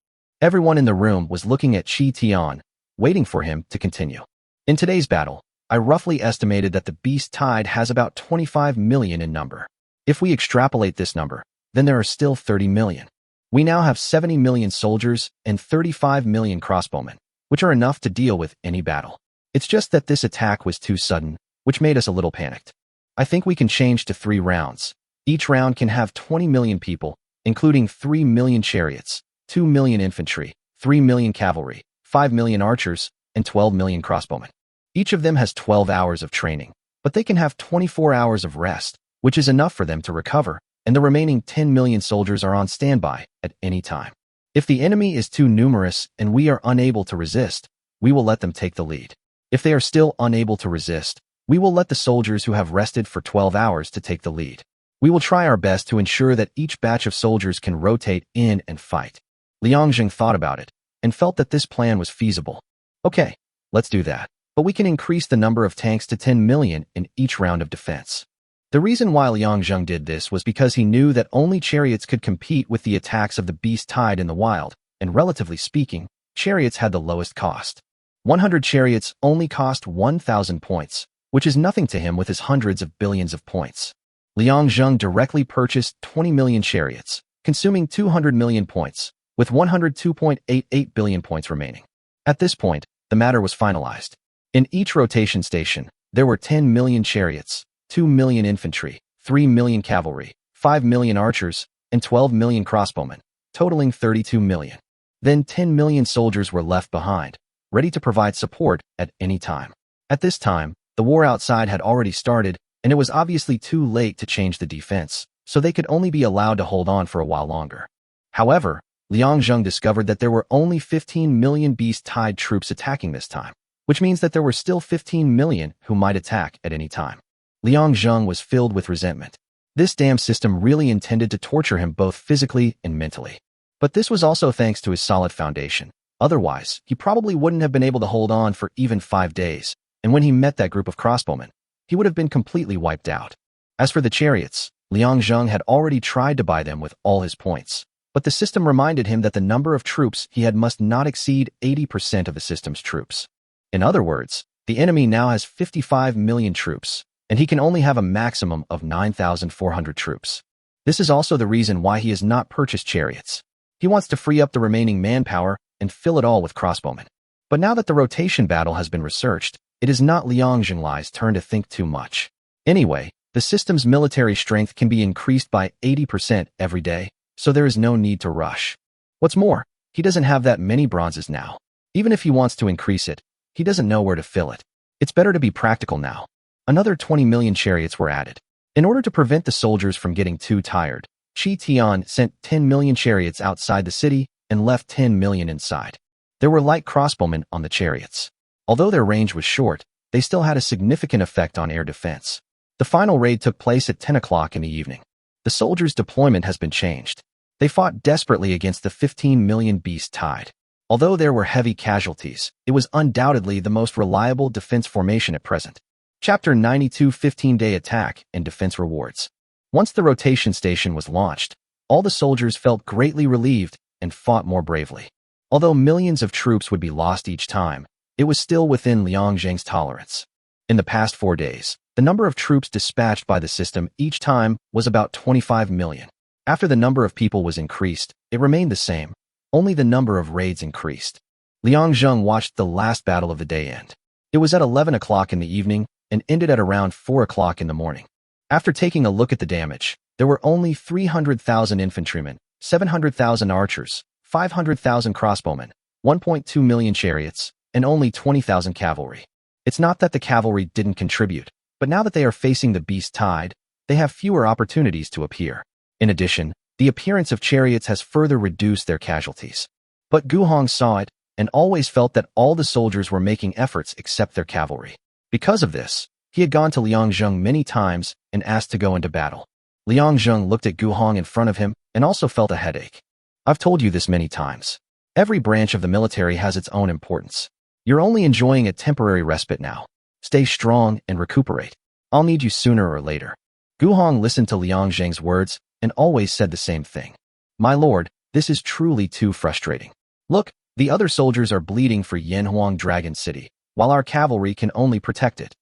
Everyone in the room was looking at Qi Tian, waiting for him to continue. In today's battle, I roughly estimated that the beast tide has about 25 million in number. If we extrapolate this number, then there are still 30 million. We now have 70 million soldiers and 35 million crossbowmen, which are enough to deal with any battle. It's just that this attack was too sudden, which made us a little panicked. I think we can change to 3 rounds. Each round can have 20 million people, including 3 million chariots, 2 million infantry, 3 million cavalry, 5 million archers, and 12 million crossbowmen. Each of them has 12 hours of training, but they can have 24 hours of rest, which is enough for them to recover, and the remaining 10 million soldiers are on standby at any time. If the enemy is too numerous and we are unable to resist, we will let them take the lead. If they are still unable to resist, we will let the soldiers who have rested for 12 hours to take the lead. We will try our best to ensure that each batch of soldiers can rotate in and fight. Liang Zheng thought about it and felt that this plan was feasible. Okay, let's do that. But we can increase the number of tanks to 10 million in each round of defense. The reason why Liang Zheng did this was because he knew that only chariots could compete with the attacks of the beast tide in the wild, and relatively speaking, chariots had the lowest cost. 100 chariots only cost 1,000 points, which is nothing to him with his hundreds of billions of points. Liang Zheng directly purchased 20 million chariots, consuming 200 million points, with 102.88 billion points remaining. At this point, the matter was finalized. In each rotation station, there were 10 million chariots, 2 million infantry, 3 million cavalry, 5 million archers, and 12 million crossbowmen, totaling 32 million. Then 10 million soldiers were left behind, ready to provide support at any time. At this time, the war outside had already started, and it was obviously too late to change the defense, so they could only be allowed to hold on for a while longer. However, Liang Zheng discovered that there were only 15 million beast-tied troops attacking this time, which means that there were still 15 million who might attack at any time. Liang Zheng was filled with resentment. This damn system really intended to torture him both physically and mentally. But this was also thanks to his solid foundation. Otherwise, he probably wouldn't have been able to hold on for even 5 days, and when he met that group of crossbowmen, he would have been completely wiped out. As for the chariots, Liang Zheng had already tried to buy them with all his points, but the system reminded him that the number of troops he had must not exceed 80% of the system's troops. In other words, the enemy now has 55 million troops, and he can only have a maximum of 9,400 troops. This is also the reason why he has not purchased chariots. He wants to free up the remaining manpower and fill it all with crossbowmen. But now that the rotation battle has been researched, it is not Liang Zhenglai's turn to think too much. Anyway, the system's military strength can be increased by 80% every day, so there is no need to rush. What's more, he doesn't have that many bronzes now. Even if he wants to increase it, he doesn't know where to fill it. It's better to be practical now. Another 20 million chariots were added. In order to prevent the soldiers from getting too tired, Qi Tian sent 10 million chariots outside the city and left 10 million inside. There were light crossbowmen on the chariots. Although their range was short, they still had a significant effect on air defense. The final raid took place at 10 o'clock in the evening. The soldiers' deployment has been changed. They fought desperately against the 15 million beast tide. Although there were heavy casualties, it was undoubtedly the most reliable defense formation at present. Chapter 92 15-Day Attack and Defense Rewards. Once the rotation station was launched, all the soldiers felt greatly relieved and fought more bravely. Although millions of troops would be lost each time, it was still within Liang Zheng's tolerance. In the past 4 days, the number of troops dispatched by the system each time was about 25 million. After the number of people was increased, it remained the same, only the number of raids increased. Liang Zheng watched the last battle of the day end. It was at 11 o'clock in the evening and ended at around 4 o'clock in the morning. After taking a look at the damage, there were only 300,000 infantrymen, 700,000 archers, 500,000 crossbowmen, 1.2 million chariots, and only 20,000 cavalry. It's not that the cavalry didn't contribute, but now that they are facing the beast tide, they have fewer opportunities to appear. In addition, the appearance of chariots has further reduced their casualties. But Gu Hong saw it and always felt that all the soldiers were making efforts except their cavalry. Because of this, he had gone to Liang Zheng many times and asked to go into battle. Liang Zheng looked at Gu Hong in front of him and also felt a headache. I've told you this many times. Every branch of the military has its own importance. You're only enjoying a temporary respite now. Stay strong and recuperate. I'll need you sooner or later. Gu Hong listened to Liang Zheng's words and always said the same thing. My lord, this is truly too frustrating. Look, the other soldiers are bleeding for Yanhuang Dragon City, while our cavalry can only protect it.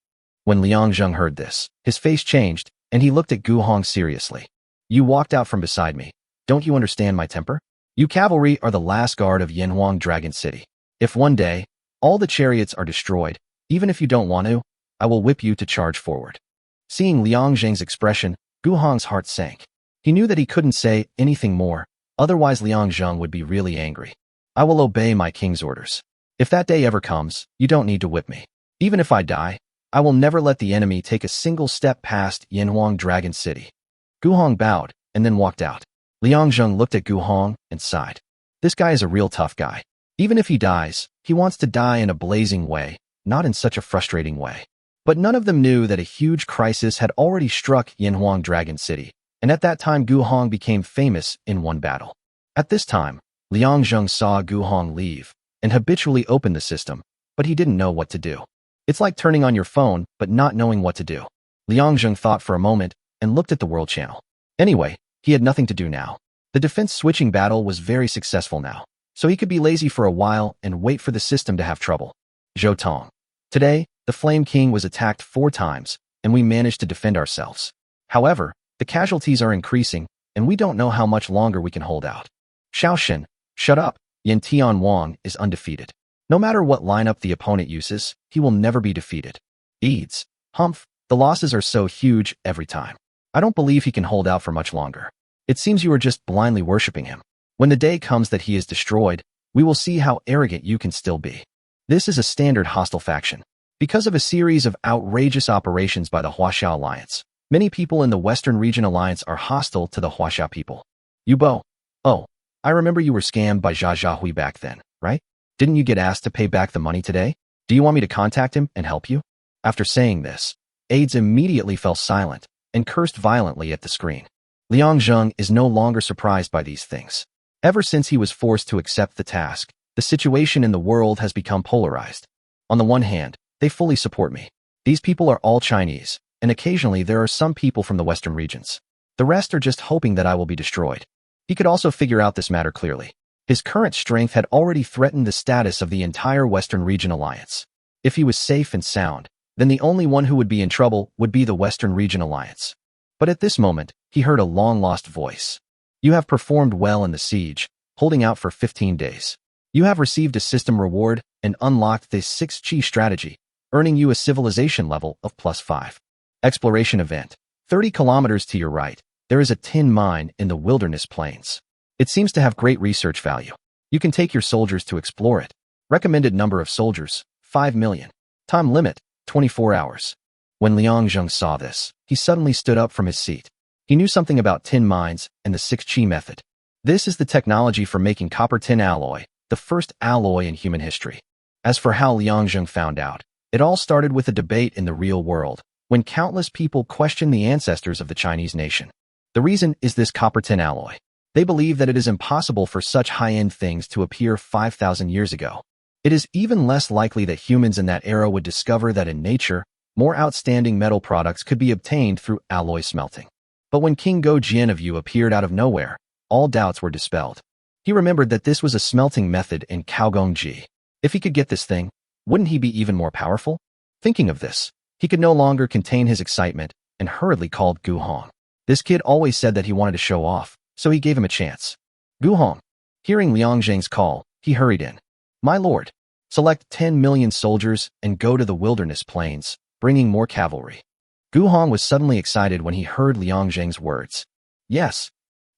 When Liang Zheng heard this, his face changed, and he looked at Gu Hong seriously. You walked out from beside me. Don't you understand my temper? You cavalry are the last guard of Yanhuang Dragon City. If one day, all the chariots are destroyed, even if you don't want to, I will whip you to charge forward. Seeing Liang Zheng's expression, Gu Hong's heart sank. He knew that he couldn't say anything more, otherwise Liang Zheng would be really angry. I will obey my king's orders. If that day ever comes, you don't need to whip me. Even if I die, I will never let the enemy take a single step past Yanhuang Dragon City. Gu Hong bowed and then walked out. Liang Zheng looked at Gu Hong and sighed. This guy is a real tough guy. Even if he dies, he wants to die in a blazing way, not in such a frustrating way. But none of them knew that a huge crisis had already struck Yanhuang Dragon City, and at that time Gu Hong became famous in one battle. At this time, Liang Zheng saw Gu Hong leave and habitually opened the system, but he didn't know what to do. It's like turning on your phone but not knowing what to do. Liang Zheng thought for a moment and looked at the world channel. Anyway, he had nothing to do now. The defense switching battle was very successful now, so he could be lazy for a while and wait for the system to have trouble. Zhou Tong. Today, the Flame King was attacked 4 times, and we managed to defend ourselves. However, the casualties are increasing, and we don't know how much longer we can hold out. Shaoxin, shut up. Yan Tian Wang is undefeated. No matter what lineup the opponent uses, he will never be defeated. Eads. Humph, the losses are so huge every time. I don't believe he can hold out for much longer. It seems you are just blindly worshipping him. When the day comes that he is destroyed, We will see how arrogant you can still be. This is a standard hostile faction. Because of a series of outrageous operations by the Huaxia Alliance, many people in the Western Region Alliance are hostile to the Huaxia people. Yubo. Oh, I remember you were scammed by Jia Jiahui back then, right? Didn't you get asked to pay back the money today? Do you want me to contact him and help you? After saying this, Aides immediately fell silent and cursed violently at the screen. Liang Zheng is no longer surprised by these things. Ever since he was forced to accept the task, the situation in the world has become polarized. On the one hand, they fully support me. These people are all Chinese, and occasionally there are some people from the Western regions. The rest are just hoping that I will be destroyed. He could also figure out this matter clearly. His current strength had already threatened the status of the entire Western Region Alliance. If he was safe and sound, then the only one who would be in trouble would be the Western Region Alliance. But at this moment, he heard a long-lost voice. You have performed well in the siege, holding out for 15 days. You have received a system reward and unlocked the 6 Chi strategy, earning you a civilization level of +5. Exploration event. 30 kilometers to your right, there is a tin mine in the wilderness plains. It seems to have great research value. You can take your soldiers to explore it. Recommended number of soldiers, 5 million. Time limit, 24 hours. When Liang Zheng saw this, he suddenly stood up from his seat. He knew something about tin mines and the 6 Chi method. This is the technology for making copper tin alloy, the first alloy in human history. As for how Liang Zheng found out, it all started with a debate in the real world, when countless people questioned the ancestors of the Chinese nation. The reason is this copper tin alloy. They believe that it is impossible for such high-end things to appear 5,000 years ago. It is even less likely that humans in that era would discover that in nature, more outstanding metal products could be obtained through alloy smelting. But when King Go Jian of Yu appeared out of nowhere, all doubts were dispelled. He remembered that this was a smelting method in Caogongji. If he could get this thing, wouldn't he be even more powerful? Thinking of this, he could no longer contain his excitement and hurriedly called Gu Hong. This kid always said that he wanted to show off, so he gave him a chance. Gu Hong. Hearing Liang Zheng's call, he hurried in. My lord, select 10 million soldiers and go to the wilderness plains, bringing more cavalry. Gu Hong was suddenly excited when he heard Liang Zheng's words. Yes.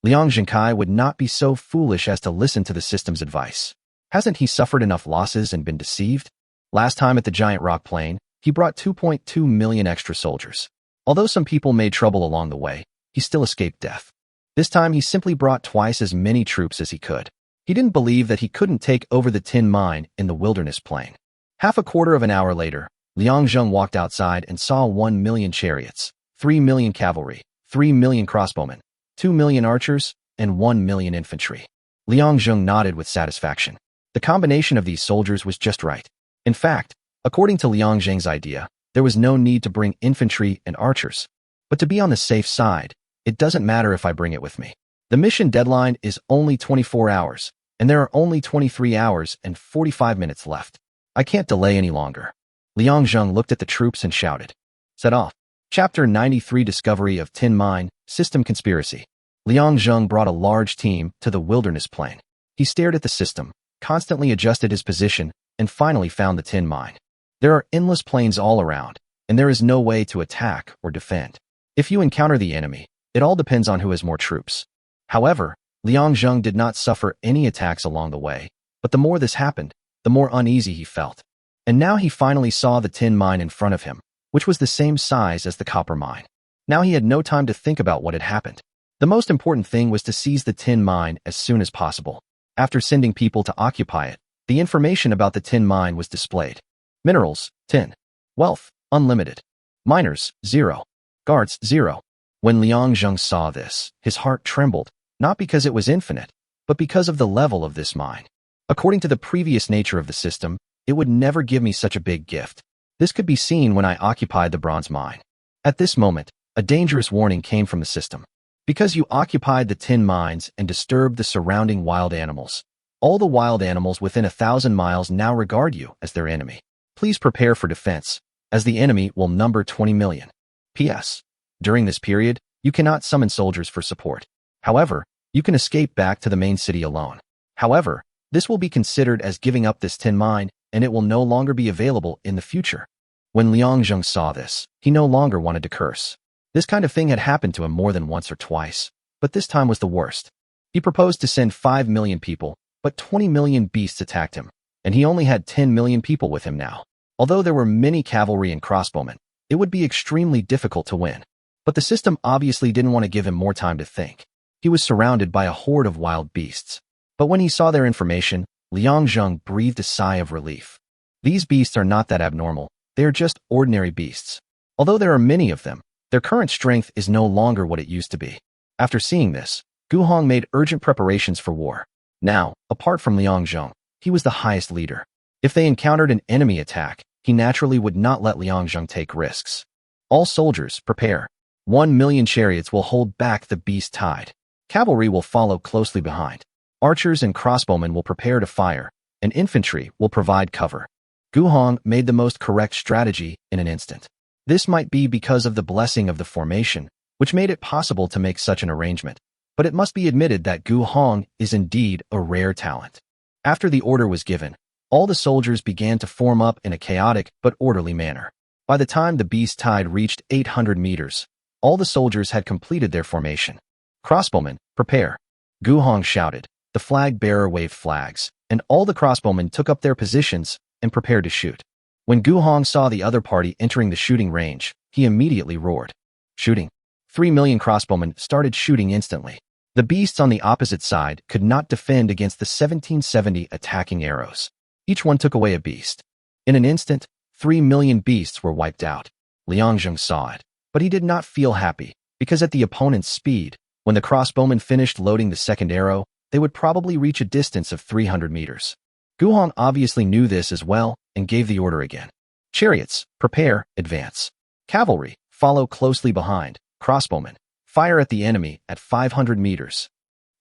Liang Zhengkai would not be so foolish as to listen to the system's advice. Hasn't he suffered enough losses and been deceived? Last time at the giant rock plain, he brought 2.2 million extra soldiers. Although some people made trouble along the way, he still escaped death. This time he simply brought twice as many troops as he could. He didn't believe that he couldn't take over the tin mine in the wilderness plain. Half a quarter of an hour later, Liang Zheng walked outside and saw 1 million chariots, 3 million cavalry, 3 million crossbowmen, 2 million archers, and 1 million infantry. Liang Zheng nodded with satisfaction. The combination of these soldiers was just right. In fact, according to Liang Zheng's idea, there was no need to bring infantry and archers. But to be on the safe side, it doesn't matter if I bring it with me. The mission deadline is only 24 hours, and there are only 23 hours and 45 minutes left. I can't delay any longer. Liang Zheng looked at the troops and shouted. Set off. Chapter 93 Discovery of Tin Mine, System Conspiracy. Liang Zheng brought a large team to the wilderness plain. He stared at the system, constantly adjusted his position, and finally found the tin mine. There are endless plains all around, and there is no way to attack or defend. If you encounter the enemy, it all depends on who has more troops. However, Liang Zheng did not suffer any attacks along the way, but the more this happened, the more uneasy he felt. And now he finally saw the tin mine in front of him, which was the same size as the copper mine. Now he had no time to think about what had happened. The most important thing was to seize the tin mine as soon as possible. After sending people to occupy it, the information about the tin mine was displayed. Minerals, tin. Wealth, unlimited. Miners, 0. Guards, 0. When Liang Zheng saw this, his heart trembled, not because it was infinite, but because of the level of this mine. According to the previous nature of the system, it would never give me such a big gift. This could be seen when I occupied the bronze mine. At this moment, a dangerous warning came from the system. Because you occupied the tin mines and disturbed the surrounding wild animals, all the wild animals within 1,000 miles now regard you as their enemy. Please prepare for defense, as the enemy will number 20 million. P.S. During this period, you cannot summon soldiers for support. However, you can escape back to the main city alone. However, this will be considered as giving up this tin mine, and it will no longer be available in the future. When Liang Zheng saw this, he no longer wanted to curse. This kind of thing had happened to him more than once or twice, but this time was the worst. He proposed to send 5 million people, but 20 million beasts attacked him, and he only had 10 million people with him now. Although there were many cavalry and crossbowmen, it would be extremely difficult to win. But the system obviously didn't want to give him more time to think. He was surrounded by a horde of wild beasts. But when he saw their information, Liang Zheng breathed a sigh of relief. These beasts are not that abnormal, they are just ordinary beasts. Although there are many of them, their current strength is no longer what it used to be. After seeing this, Gu Hong made urgent preparations for war. Now, apart from Liang Zheng, he was the highest leader. If they encountered an enemy attack, he naturally would not let Liang Zheng take risks. All soldiers, prepare. 1 million chariots will hold back the beast tide. Cavalry will follow closely behind. Archers and crossbowmen will prepare to fire, and infantry will provide cover. Gu Hong made the most correct strategy in an instant. This might be because of the blessing of the formation, which made it possible to make such an arrangement, but it must be admitted that Gu Hong is indeed a rare talent. After the order was given, all the soldiers began to form up in a chaotic but orderly manner. By the time the beast tide reached 800 meters, all the soldiers had completed their formation. Crossbowmen, prepare. Gu Hong shouted. The flag bearer waved flags, and all the crossbowmen took up their positions and prepared to shoot. When Gu Hong saw the other party entering the shooting range, he immediately roared. Shooting. 3 million crossbowmen started shooting instantly. The beasts on the opposite side could not defend against the 1770 attacking arrows. Each one took away a beast. In an instant, 3 million beasts were wiped out. Liang Zheng saw it, but he did not feel happy, because at the opponent's speed, when the crossbowmen finished loading the second arrow, they would probably reach a distance of 300 meters. Gu Hong obviously knew this as well and gave the order again. Chariots, prepare, advance. Cavalry, follow closely behind. Crossbowmen, fire at the enemy at 500 meters.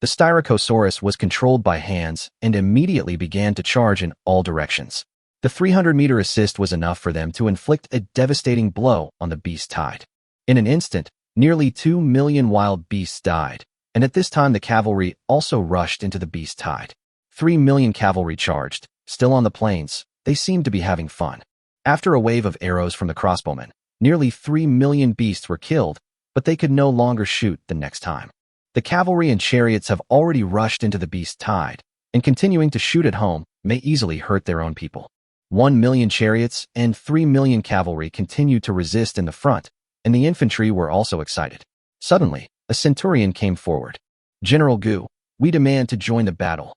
The Styracosaurus was controlled by hands and immediately began to charge in all directions. The 300-meter assist was enough for them to inflict a devastating blow on the beast tide. In an instant, nearly 2 million wild beasts died, and at this time the cavalry also rushed into the beast tide. 3 million cavalry charged. Still on the plains, they seemed to be having fun. After a wave of arrows from the crossbowmen, nearly 3 million beasts were killed, but they could no longer shoot the next time. The cavalry and chariots have already rushed into the beast tide, and continuing to shoot at home may easily hurt their own people. 1 million chariots and 3 million cavalry continued to resist in the front, and the infantry were also excited. Suddenly, a centurion came forward. General Gu, we demand to join the battle.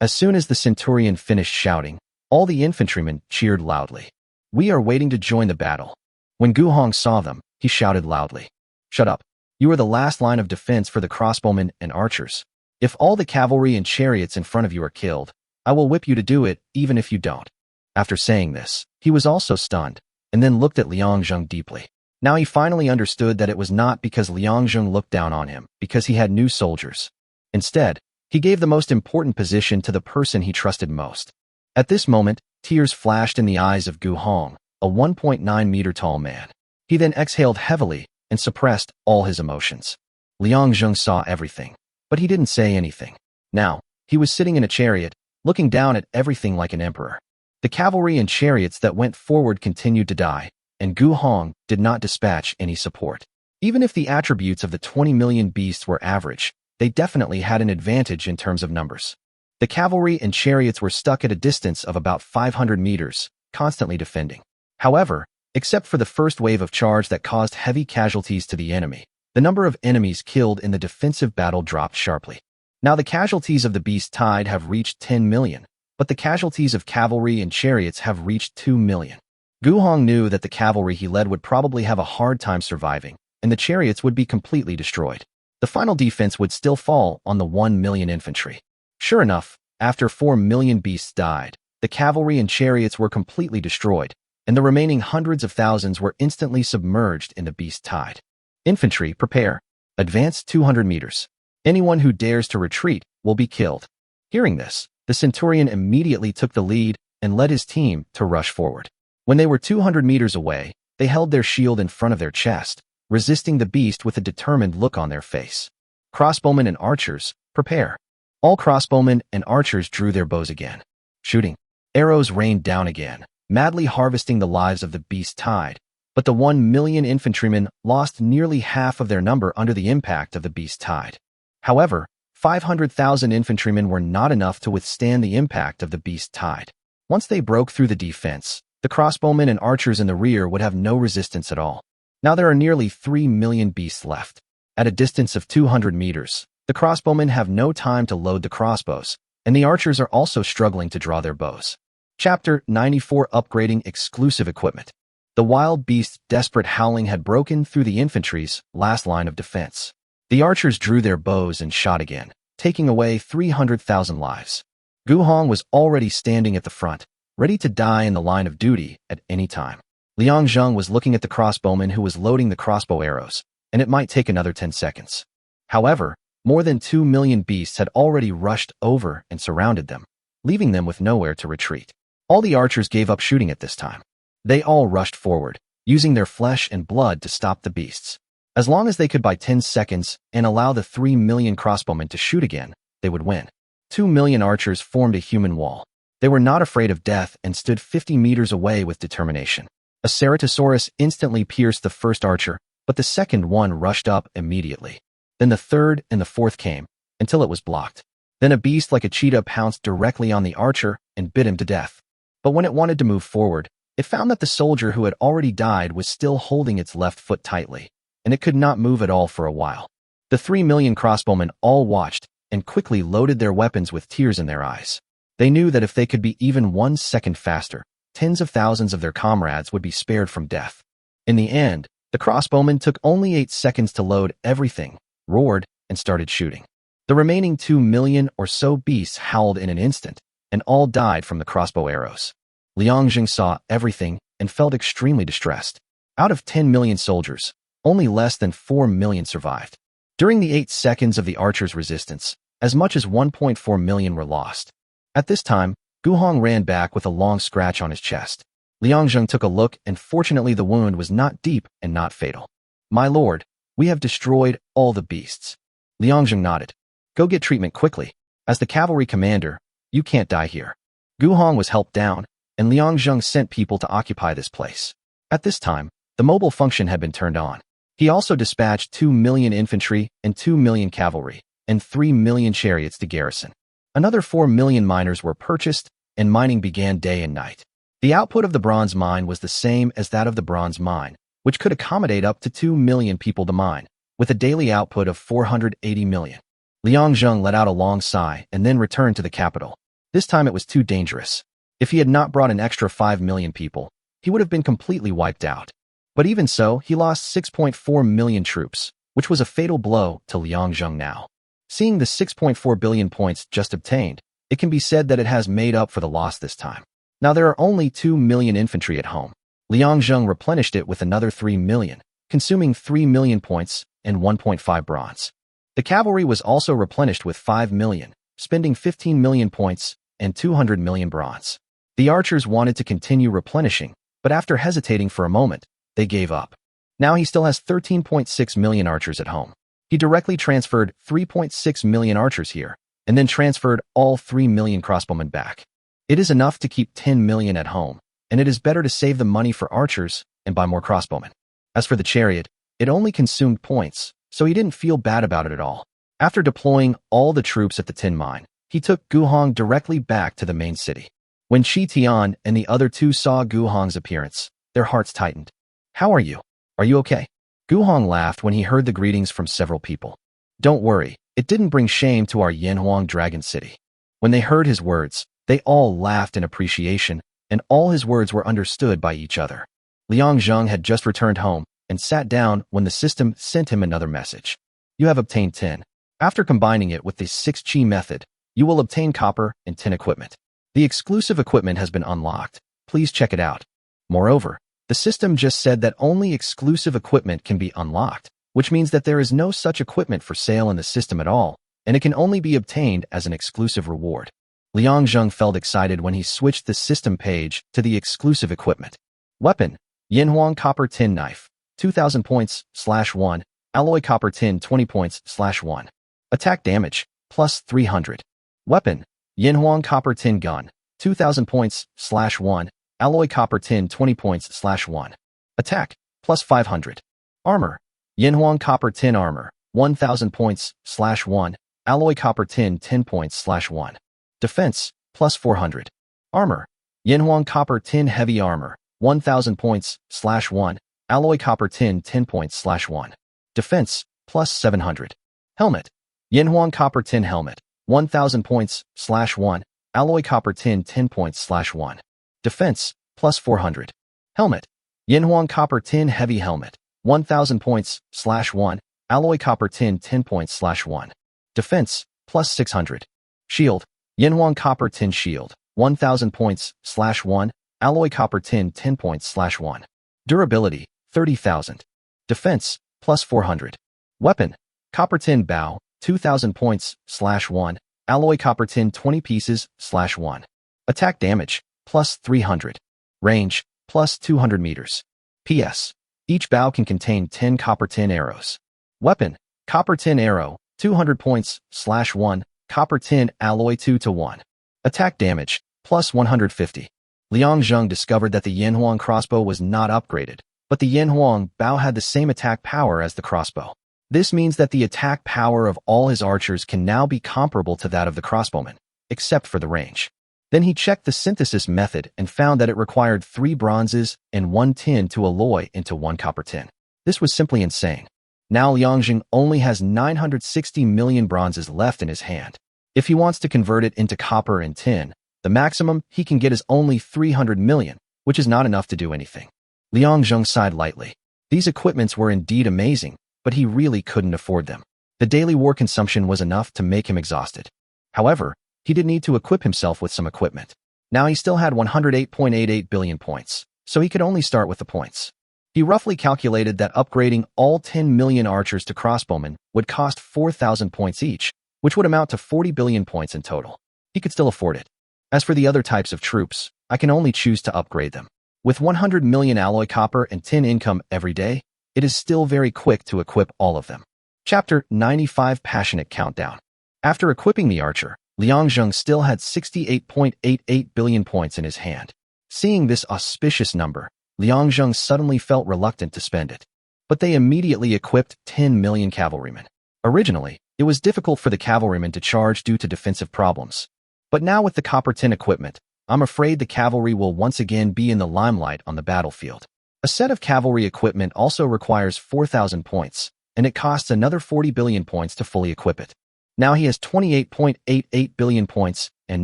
As soon as the centurion finished shouting, all the infantrymen cheered loudly. We are waiting to join the battle. When Gu Hong saw them, he shouted loudly. Shut up. You are the last line of defense for the crossbowmen and archers. If all the cavalry and chariots in front of you are killed, I will whip you to do it, even if you don't. After saying this, he was also stunned, and then looked at Liang Zheng deeply. Now he finally understood that it was not because Liang Zheng looked down on him, because he had new soldiers. Instead, he gave the most important position to the person he trusted most. At this moment, tears flashed in the eyes of Gu Hong, a 1.9-meter tall man. He then exhaled heavily and suppressed all his emotions. Liang Zheng saw everything, but he didn't say anything. Now, he was sitting in a chariot, looking down at everything like an emperor. The cavalry and chariots that went forward continued to die, and Gu Hong did not dispatch any support. Even if the attributes of the 20 million beasts were average, they definitely had an advantage in terms of numbers. The cavalry and chariots were stuck at a distance of about 500 meters, constantly defending. However, except for the first wave of charge that caused heavy casualties to the enemy, the number of enemies killed in the defensive battle dropped sharply. Now the casualties of the beast tide have reached 10 million, but the casualties of cavalry and chariots have reached 2 million. Gu Hong knew that the cavalry he led would probably have a hard time surviving, and the chariots would be completely destroyed. The final defense would still fall on the 1 million infantry. Sure enough, after 4 million beasts died, the cavalry and chariots were completely destroyed, and the remaining hundreds of thousands were instantly submerged in the beast tide. Infantry, prepare. Advance 200 meters. Anyone who dares to retreat will be killed. Hearing this, the centurion immediately took the lead and led his team to rush forward. When they were 200 meters away, they held their shield in front of their chest, resisting the beast with a determined look on their face. Crossbowmen and archers, prepare. All crossbowmen and archers drew their bows again. Shooting. Arrows rained down again, madly harvesting the lives of the beast tide, but the 1 million infantrymen lost nearly half of their number under the impact of the beast tide. However, 500,000 infantrymen were not enough to withstand the impact of the beast tide. Once they broke through the defense, the crossbowmen and archers in the rear would have no resistance at all. Now there are nearly 3 million beasts left. At a distance of 200 meters, the crossbowmen have no time to load the crossbows, and the archers are also struggling to draw their bows. Chapter 94: Upgrading Exclusive Equipment. The wild beast's desperate howling had broken through the infantry's last line of defense. The archers drew their bows and shot again, taking away 300,000 lives. Gu Hong was already standing at the front, ready to die in the line of duty at any time. Liang Zheng was looking at the crossbowman who was loading the crossbow arrows, and it might take another 10 seconds. However, more than 2 million beasts had already rushed over and surrounded them, leaving them with nowhere to retreat. All the archers gave up shooting at this time. They all rushed forward, using their flesh and blood to stop the beasts. As long as they could buy 10 seconds and allow the 3 million crossbowmen to shoot again, they would win. 2 million archers formed a human wall. They were not afraid of death and stood 50 meters away with determination. A Ceratosaurus instantly pierced the first archer, but the second one rushed up immediately. Then the third and the fourth came, until it was blocked. Then a beast like a cheetah pounced directly on the archer and bit him to death. But when it wanted to move forward, it found that the soldier who had already died was still holding its left foot tightly, and it could not move at all for a while. The 3 million crossbowmen all watched and quickly loaded their weapons with tears in their eyes. They knew that if they could be even 1 second faster, tens of thousands of their comrades would be spared from death. In the end, the crossbowmen took only 8 seconds to load everything, roared, and started shooting. The remaining 2 million or so beasts howled in an instant, and all died from the crossbow arrows. Liang Zheng saw everything and felt extremely distressed. Out of 10 million soldiers, only less than 4 million survived. During the 8 seconds of the archers' resistance, as much as 1.4 million were lost. At this time, Gu Hong ran back with a long scratch on his chest. Liang Zheng took a look, and fortunately the wound was not deep and not fatal. "My lord, we have destroyed all the beasts." Liang Zheng nodded. "Go get treatment quickly. As the cavalry commander, you can't die here." Gu Hong was helped down, and Liang Zheng sent people to occupy this place. At this time, the mobile function had been turned on. He also dispatched 2 million infantry and 2 million cavalry, and 3 million chariots to garrison. Another 4 million miners were purchased, and mining began day and night. The output of the bronze mine was the same as that of the bronze mine, which could accommodate up to 2 million people to mine, with a daily output of 480 million. Liang Zheng let out a long sigh and then returned to the capital. This time it was too dangerous. If he had not brought an extra 5 million people, he would have been completely wiped out. But even so, he lost 6.4 million troops, which was a fatal blow to Liang Zheng now. Seeing the 6.4 billion points just obtained, it can be said that it has made up for the loss this time. Now there are only 2 million infantry at home. Liang Zheng replenished it with another 3 million, consuming 3 million points and 1.5 bronze. The cavalry was also replenished with 5 million, spending 15 million points and 200 million bronze. The archers wanted to continue replenishing, but after hesitating for a moment, they gave up. Now he still has 13.6 million archers at home. He directly transferred 3.6 million archers here, and then transferred all 3 million crossbowmen back. It is enough to keep 10 million at home, and it is better to save the money for archers and buy more crossbowmen. As for the chariot, it only consumed points, so he didn't feel bad about it at all. After deploying all the troops at the tin mine, he took Gu Hong directly back to the main city. When Chi Tian and the other two saw Gu Hong's appearance, their hearts tightened. "How are you? Are you okay?" Gu Hong laughed when he heard the greetings from several people. "Don't worry, it didn't bring shame to our Yanhuang Dragon City." When they heard his words, they all laughed in appreciation, and all his words were understood by each other. Liang Zheng had just returned home and sat down when the system sent him another message. "You have obtained tin. After combining it with the 6 Chi method, you will obtain copper and tin equipment. The exclusive equipment has been unlocked. Please check it out." Moreover, the system just said that only exclusive equipment can be unlocked, which means that there is no such equipment for sale in the system at all, and it can only be obtained as an exclusive reward. Liang Zheng felt excited when he switched the system page to the exclusive equipment. Weapon: Yanhuang Copper Tin Knife, 2,000 points, /1, Alloy Copper Tin 20 points, /1. Attack damage, plus 300. Weapon: Yanhuang Copper Tin Gun, 2,000 points, /1, Alloy Copper Tin 20 points, /1. Attack, plus 500. Armor: Yanhuang Copper Tin Armor, 1,000 points, /1, Alloy copper tin 10 points /1. Defense, plus 400. Armor. Yanhuang copper tin heavy armor, 1000 points /1. Alloy copper tin 10 points /1. Defense, plus 700. Helmet. Yanhuang copper tin helmet, 1000 points /1. Alloy copper tin 10 points /1. Defense, plus 400. Helmet. Yanhuang copper tin heavy helmet, 1000 points /1. Alloy copper tin 10 points /1. Defense, plus 600. Shield. Yanhuang copper tin shield, 1000 points /1. Alloy copper tin 10 points /1. Durability, 30,000. Defense, plus 400. Weapon. Copper tin bow, 2000 points /1. Alloy copper tin 20 pieces /1. Attack damage, plus 300. Range, plus 200 meters. PS. Each bow can contain 10 copper tin arrows. Weapon. Copper tin arrow, 200 points /1. Copper tin alloy 2-1. Attack damage, plus 150. Liang Zheng discovered that the Yanhuang crossbow was not upgraded, but the Yanhuang bow had the same attack power as the crossbow. This means that the attack power of all his archers can now be comparable to that of the crossbowman, except for the range. Then he checked the synthesis method and found that it required 3 bronzes and 1 tin to alloy into 1 copper tin. This was simply insane. Now Liangzheng only has 960 million bronzes left in his hand. If he wants to convert it into copper and tin, the maximum he can get is only 300 million, which is not enough to do anything. Liangzheng sighed lightly. These equipments were indeed amazing, but he really couldn't afford them. The daily war consumption was enough to make him exhausted. However, he did need to equip himself with some equipment. Now he still had 108.88 billion points, so he could only start with the points. He roughly calculated that upgrading all 10 million archers to crossbowmen would cost 4,000 points each, which would amount to 40 billion points in total. He could still afford it. As for the other types of troops, I can only choose to upgrade them. With 100 million alloy copper and tin income every day, it is still very quick to equip all of them. Chapter 95 Passionate Countdown. After equipping the archer, Liangzheng still had 68.88 billion points in his hand. Seeing this auspicious number, Liangzheng suddenly felt reluctant to spend it. But they immediately equipped 10 million cavalrymen. Originally, it was difficult for the cavalrymen to charge due to defensive problems. But now with the copper tin equipment, I'm afraid the cavalry will once again be in the limelight on the battlefield. A set of cavalry equipment also requires 4,000 points, and it costs another 40 billion points to fully equip it. Now he has 28.88 billion points and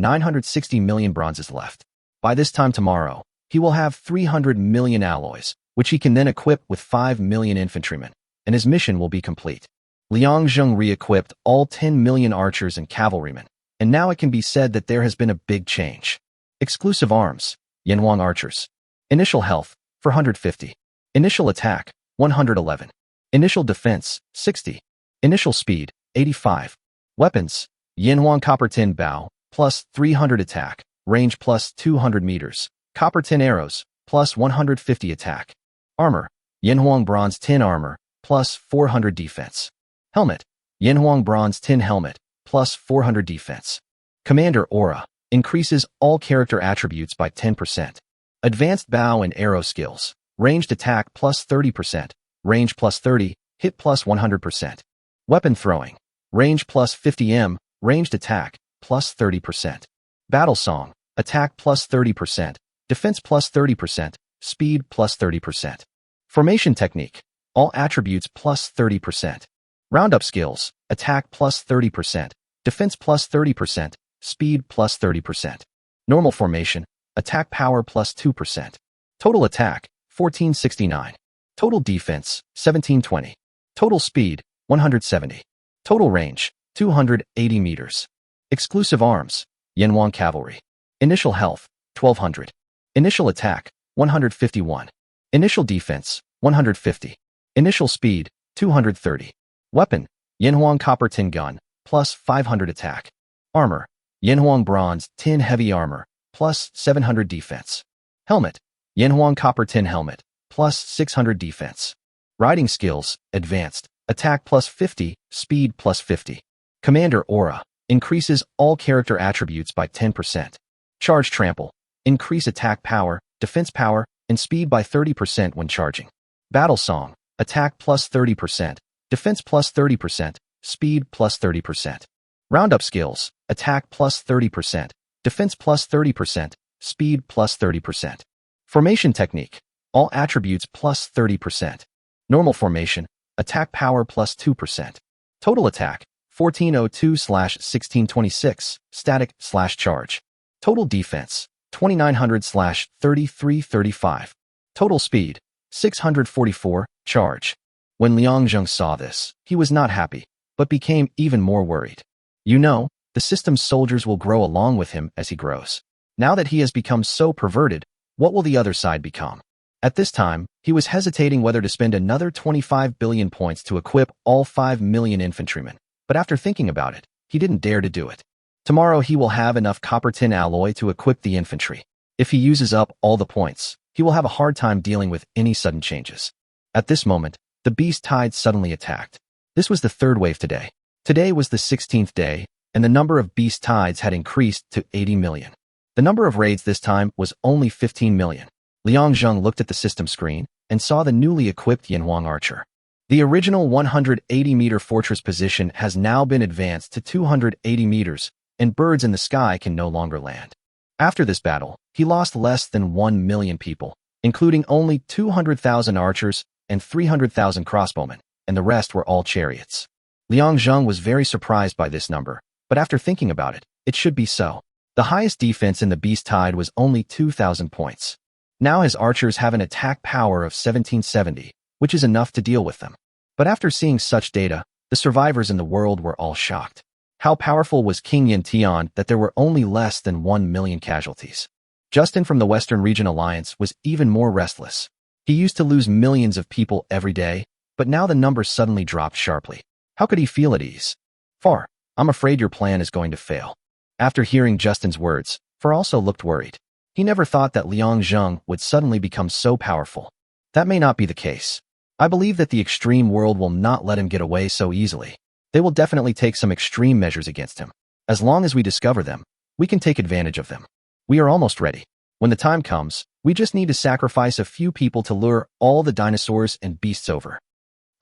960 million bronzes left. By this time tomorrow, he will have 300 million alloys, which he can then equip with 5 million infantrymen, and his mission will be complete. Liangzheng re-equipped all 10 million archers and cavalrymen, and now it can be said that there has been a big change. Exclusive arms, Yanhuang archers. Initial health, 450. Initial attack, 111. Initial defense, 60. Initial speed, 85. Weapons, Yanhuang copper tin bow, plus 300 attack, range plus 200 meters. Copper tin arrows, plus 150 attack. Armor, Yanhuang bronze tin armor, plus 400 defense. Helmet, Yanhuang bronze tin helmet, plus 400 defense. Commander aura, increases all character attributes by 10%. Advanced bow and arrow skills, ranged attack plus 30%, range plus 30, hit plus 100%. Weapon throwing, range plus 50 ranged attack plus 30%. Battle song, attack plus 30%, defense plus 30%, speed plus 30%. Formation technique, all attributes plus 30%. Roundup skills, attack plus 30%, defense plus 30%, speed plus 30%. Normal formation, attack power plus 2%. Total attack, 1469. Total defense, 1720. Total speed, 170. Total range, 280 meters. Exclusive arms, Yanhuang cavalry. Initial health, 1200. Initial attack, 151. Initial defense, 150. Initial speed, 230. Weapon, Yanhuang copper tin gun, plus 500 attack. Armor, Yanhuang bronze tin heavy armor, plus 700 defense. Helmet, Yanhuang copper tin helmet, plus 600 defense. Riding skills, advanced, attack plus 50, speed plus 50. Commander aura, increases all character attributes by 10%. Charge trample, increase attack power, defense power, and speed by 30% when charging. Battle song, attack plus 30%, defense plus 30%, speed plus 30%. Roundup skills, attack plus 30%, defense plus 30%, speed plus 30%. Formation technique, all attributes plus 30%. Normal formation, attack power plus 2%. Total attack, 1402/1626, static/charge. Total defense, 2900/3335. Total speed, 644, charge. When Liang Zheng saw this, he was not happy, but became even more worried. You know, the system's soldiers will grow along with him as he grows. Now that he has become so perverted, what will the other side become? At this time, he was hesitating whether to spend another 25 billion points to equip all 5 million infantrymen. But after thinking about it, he didn't dare to do it. Tomorrow he will have enough copper tin alloy to equip the infantry. If he uses up all the points, he will have a hard time dealing with any sudden changes. At this moment, the beast tide suddenly attacked. This was the third wave today. Today was the 16th day, and the number of beast tides had increased to 80 million. The number of raids this time was only 15 million. Liang Zheng looked at the system screen and saw the newly equipped Yanhuang archer. The original 180-meter fortress position has now been advanced to 280 meters, and birds in the sky can no longer land. After this battle, he lost less than 1 million people, including only 200,000 archers and 300,000 crossbowmen, and the rest were all chariots. Liang Zheng was very surprised by this number, but after thinking about it, it should be so. The highest defense in the beast tide was only 2,000 points. Now his archers have an attack power of 1770, which is enough to deal with them. But after seeing such data, the survivors in the world were all shocked. How powerful was King Yin Tian that there were only less than 1 million casualties? Justin from the Western Region Alliance was even more restless. He used to lose millions of people every day, but now the number suddenly dropped sharply. How could he feel at ease? Far, I'm afraid your plan is going to fail. After hearing Justin's words, Far also looked worried. He never thought that Liang Zheng would suddenly become so powerful. That may not be the case. I believe that the extreme world will not let him get away so easily. They will definitely take some extreme measures against him. As long as we discover them, we can take advantage of them. We are almost ready. When the time comes, we just need to sacrifice a few people to lure all the dinosaurs and beasts over.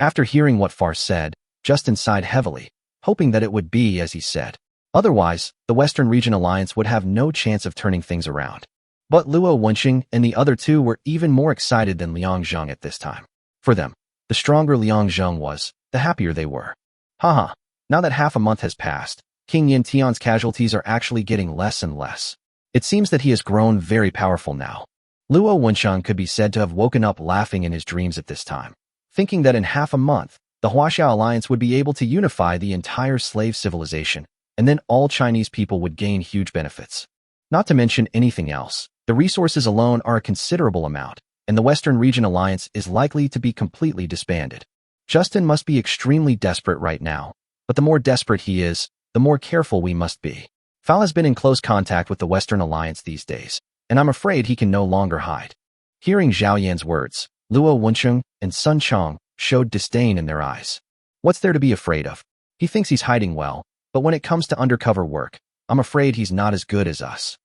After hearing what Far said, Justin sighed heavily, hoping that it would be as he said. Otherwise, the Western Region Alliance would have no chance of turning things around. But Luo Wenqing and the other two were even more excited than Liang Zheng at this time. For them, the stronger Liang Zheng was, the happier they were. Haha, now that half a month has passed, King Yin Tian's casualties are actually getting less and less. It seems that he has grown very powerful now. Luo Wenqing could be said to have woken up laughing in his dreams at this time, thinking that in half a month, the Huaxiao Alliance would be able to unify the entire slave civilization, and then all Chinese people would gain huge benefits. Not to mention anything else, the resources alone are a considerable amount, and the Western Region Alliance is likely to be completely disbanded. Justin must be extremely desperate right now, but the more desperate he is, the more careful we must be. Fal has been in close contact with the Western Alliance these days, and I'm afraid he can no longer hide. Hearing Zhao Yan's words, Luo Wenqing and Sun Chong showed disdain in their eyes. What's there to be afraid of? He thinks he's hiding well, but when it comes to undercover work, I'm afraid he's not as good as us.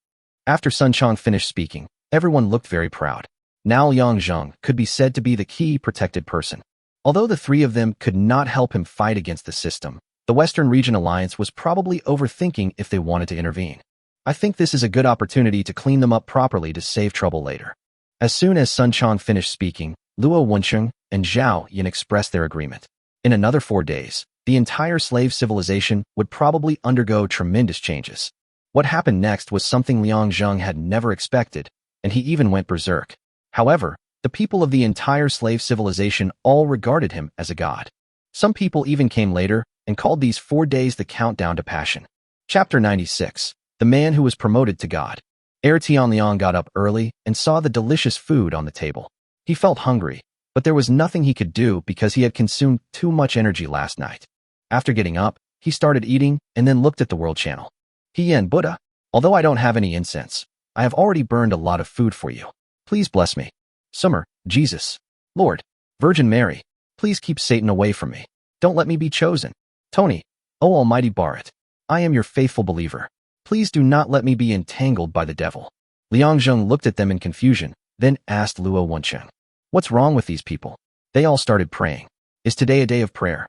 After Sun Chong finished speaking, everyone looked very proud. Now Liang Zheng could be said to be the key protected person. Although the three of them could not help him fight against the system, the Western Region Alliance was probably overthinking if they wanted to intervene. I think this is a good opportunity to clean them up properly to save trouble later. As soon as Sun Chong finished speaking, Luo Wenqing and Zhao Yan expressed their agreement. In another 4 days, the entire slave civilization would probably undergo tremendous changes. What happened next was something Liang Zheng had never expected, and he even went berserk. However, the people of the entire slave civilization all regarded him as a god. Some people even came later and called these 4 days the countdown to passion. Chapter 96. The Man Who Was Promoted to God. Tianliang got up early and saw the delicious food on the table. He felt hungry, but there was nothing he could do because he had consumed too much energy last night. After getting up, he started eating and then looked at the World Channel. He and Buddha, although I don't have any incense, I have already burned a lot of food for you. Please bless me. Summer, Jesus, Lord, Virgin Mary, please keep Satan away from me. Don't let me be chosen. Tony, O Almighty Bharat, I am your faithful believer. Please do not let me be entangled by the devil. Liang Zheng looked at them in confusion, then asked Luo Wenqing, what's wrong with these people? They all started praying. Is today a day of prayer?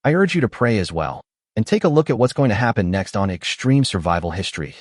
I urge you to pray as well, and take a look at what's going to happen next on Extreme Survival History.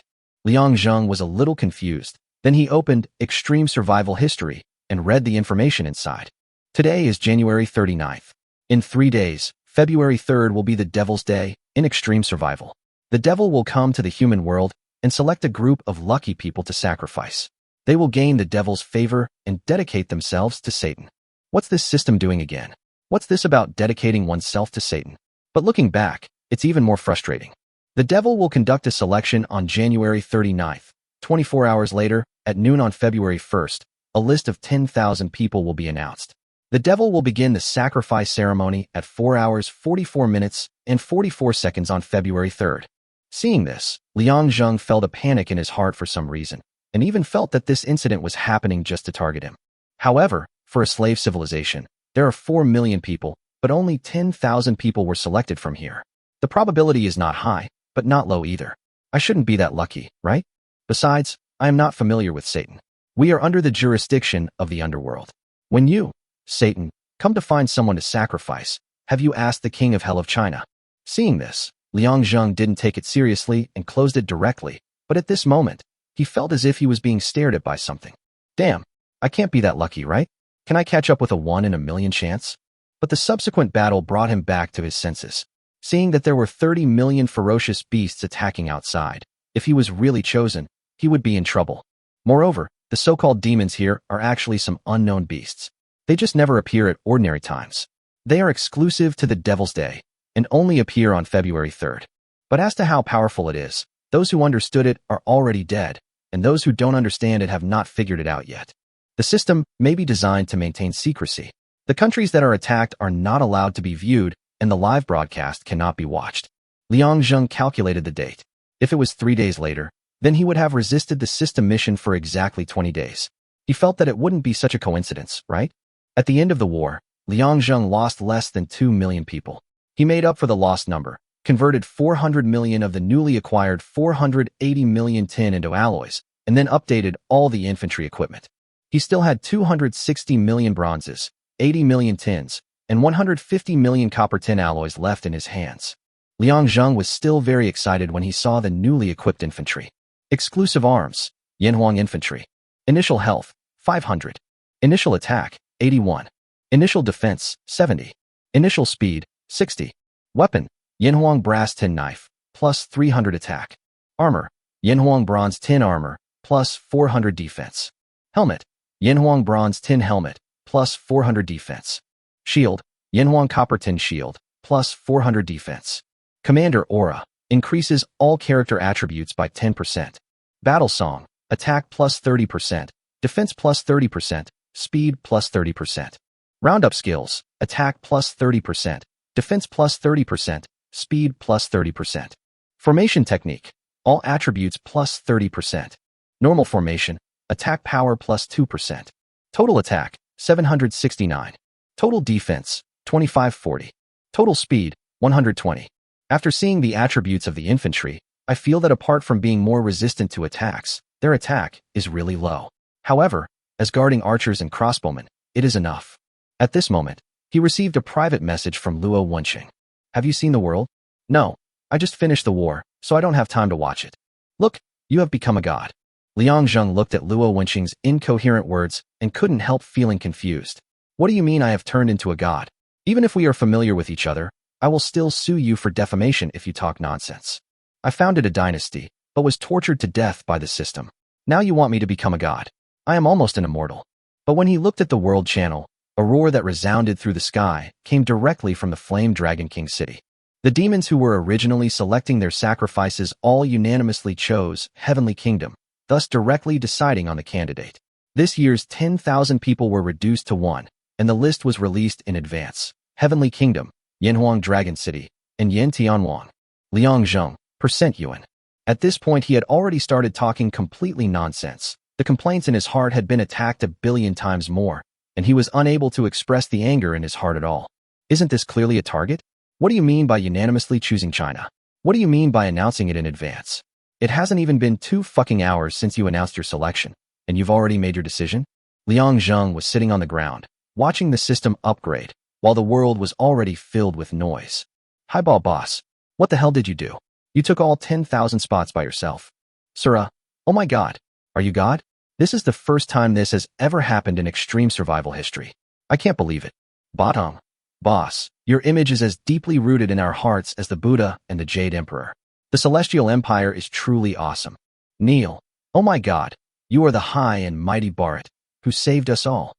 Liang Zheng was a little confused. Then he opened Extreme Survival History and read the information inside. Today is January 39th. In 3 days, February 3rd will be the Devil's Day in Extreme Survival. The devil will come to the human world and select a group of lucky people to sacrifice. They will gain the devil's favor and dedicate themselves to Satan. What's this system doing again? What's this about dedicating oneself to Satan? But looking back, it's even more frustrating. The devil will conduct a selection on January 39th. 24 hours later, at noon on February 1st, a list of 10,000 people will be announced. The devil will begin the sacrifice ceremony at 4 hours 44 minutes and 44 seconds on February 3rd. Seeing this, Liang Zheng felt a panic in his heart for some reason, and even felt that this incident was happening just to target him. However, for a slave civilization, there are 4 million people, but only 10,000 people were selected from here. The probability is not high, but not low either. I shouldn't be that lucky, right? Besides, I am not familiar with Satan. We are under the jurisdiction of the underworld. When you, Satan, come to find someone to sacrifice, have you asked the king of hell of China? Seeing this, Liang Zheng didn't take it seriously and closed it directly, but at this moment, he felt as if he was being stared at by something. Damn, I can't be that lucky, right? Can I catch up with a 1 in a million chance? But the subsequent battle brought him back to his senses. Seeing that there were 30 million ferocious beasts attacking outside, if he was really chosen, he would be in trouble. Moreover, the so-called demons here are actually some unknown beasts. They just never appear at ordinary times. They are exclusive to the Devil's Day and only appear on February 3rd. But as to how powerful it is, those who understood it are already dead, and those who don't understand it have not figured it out yet. The system may be designed to maintain secrecy. The countries that are attacked are not allowed to be viewed, and the live broadcast cannot be watched. Liang Zheng calculated the date. If it was 3 days later, then he would have resisted the system mission for exactly 20 days. He felt that it wouldn't be such a coincidence, right? At the end of the war, Liang Zheng lost less than 2 million people. He made up for the lost number, converted 400 million of the newly acquired 480 million tin into alloys, and then updated all the infantry equipment. He still had 260 million bronzes, 80 million tins, and 150 million copper tin alloys left in his hands. Liang Zheng was still very excited when he saw the newly equipped infantry. Exclusive arms, Yanhuang infantry. Initial health, 500. Initial attack, 81. Initial defense, 70. Initial speed, 60. Weapon, Yanhuang brass tin knife, plus 300 attack. Armor, Yanhuang bronze tin armor, plus 400 defense. Helmet, Yanhuang bronze tin helmet, plus 400 defense. Shield, Yanhuang copper tin shield, plus 400 defense. Commander aura, increases all character attributes by 10%. Battle song, attack plus 30%, defense plus 30%, speed plus 30%. Roundup skills, attack plus 30%, defense plus 30%, speed plus 30%. Formation technique, all attributes plus 30%. Normal formation, attack power plus 2%. Total attack, 769. Total defense, 2540. Total speed, 120. After seeing the attributes of the infantry, I feel that apart from being more resistant to attacks, their attack is really low. However, as guarding archers and crossbowmen, it is enough. At this moment, he received a private message from Luo Wenqing. Have you seen the world? No, I just finished the war, so I don't have time to watch it. Look, you have become a god. Liang Zheng looked at Luo Wenqing's incoherent words and couldn't help feeling confused. What do you mean I have turned into a god? Even if we are familiar with each other, I will still sue you for defamation if you talk nonsense. I founded a dynasty, but was tortured to death by the system. Now you want me to become a god. I am almost an immortal. But when he looked at the world channel, a roar that resounded through the sky came directly from the Flame Dragon King city. The demons who were originally selecting their sacrifices all unanimously chose Heavenly Kingdom, thus directly deciding on the candidate. This year's 10,000 people were reduced to 1, and the list was released in advance. Heavenly Kingdom, Yanhuang Dragon City, and Yan Tianwang. Liang Zheng, % Yuan. At this point he had already started talking completely nonsense. The complaints in his heart had been attacked 1 billion times more, and he was unable to express the anger in his heart at all. Isn't this clearly a target? What do you mean by unanimously choosing China? What do you mean by announcing it in advance? It hasn't even been 2 fucking hours since you announced your selection, and you've already made your decision? Liang Zheng was sitting on the ground, watching the system upgrade, while the world was already filled with noise. Highball boss, What the hell did you do? You took all 10,000 spots by yourself. Sura, oh my god. Are you God? This is the first time this has ever happened in extreme survival history. I can't believe it. Bottom. Boss, your image is as deeply rooted in our hearts as the Buddha and the Jade Emperor. The Celestial Empire is truly awesome. Neil, oh my god. You are the high and mighty Bharat, who saved us all.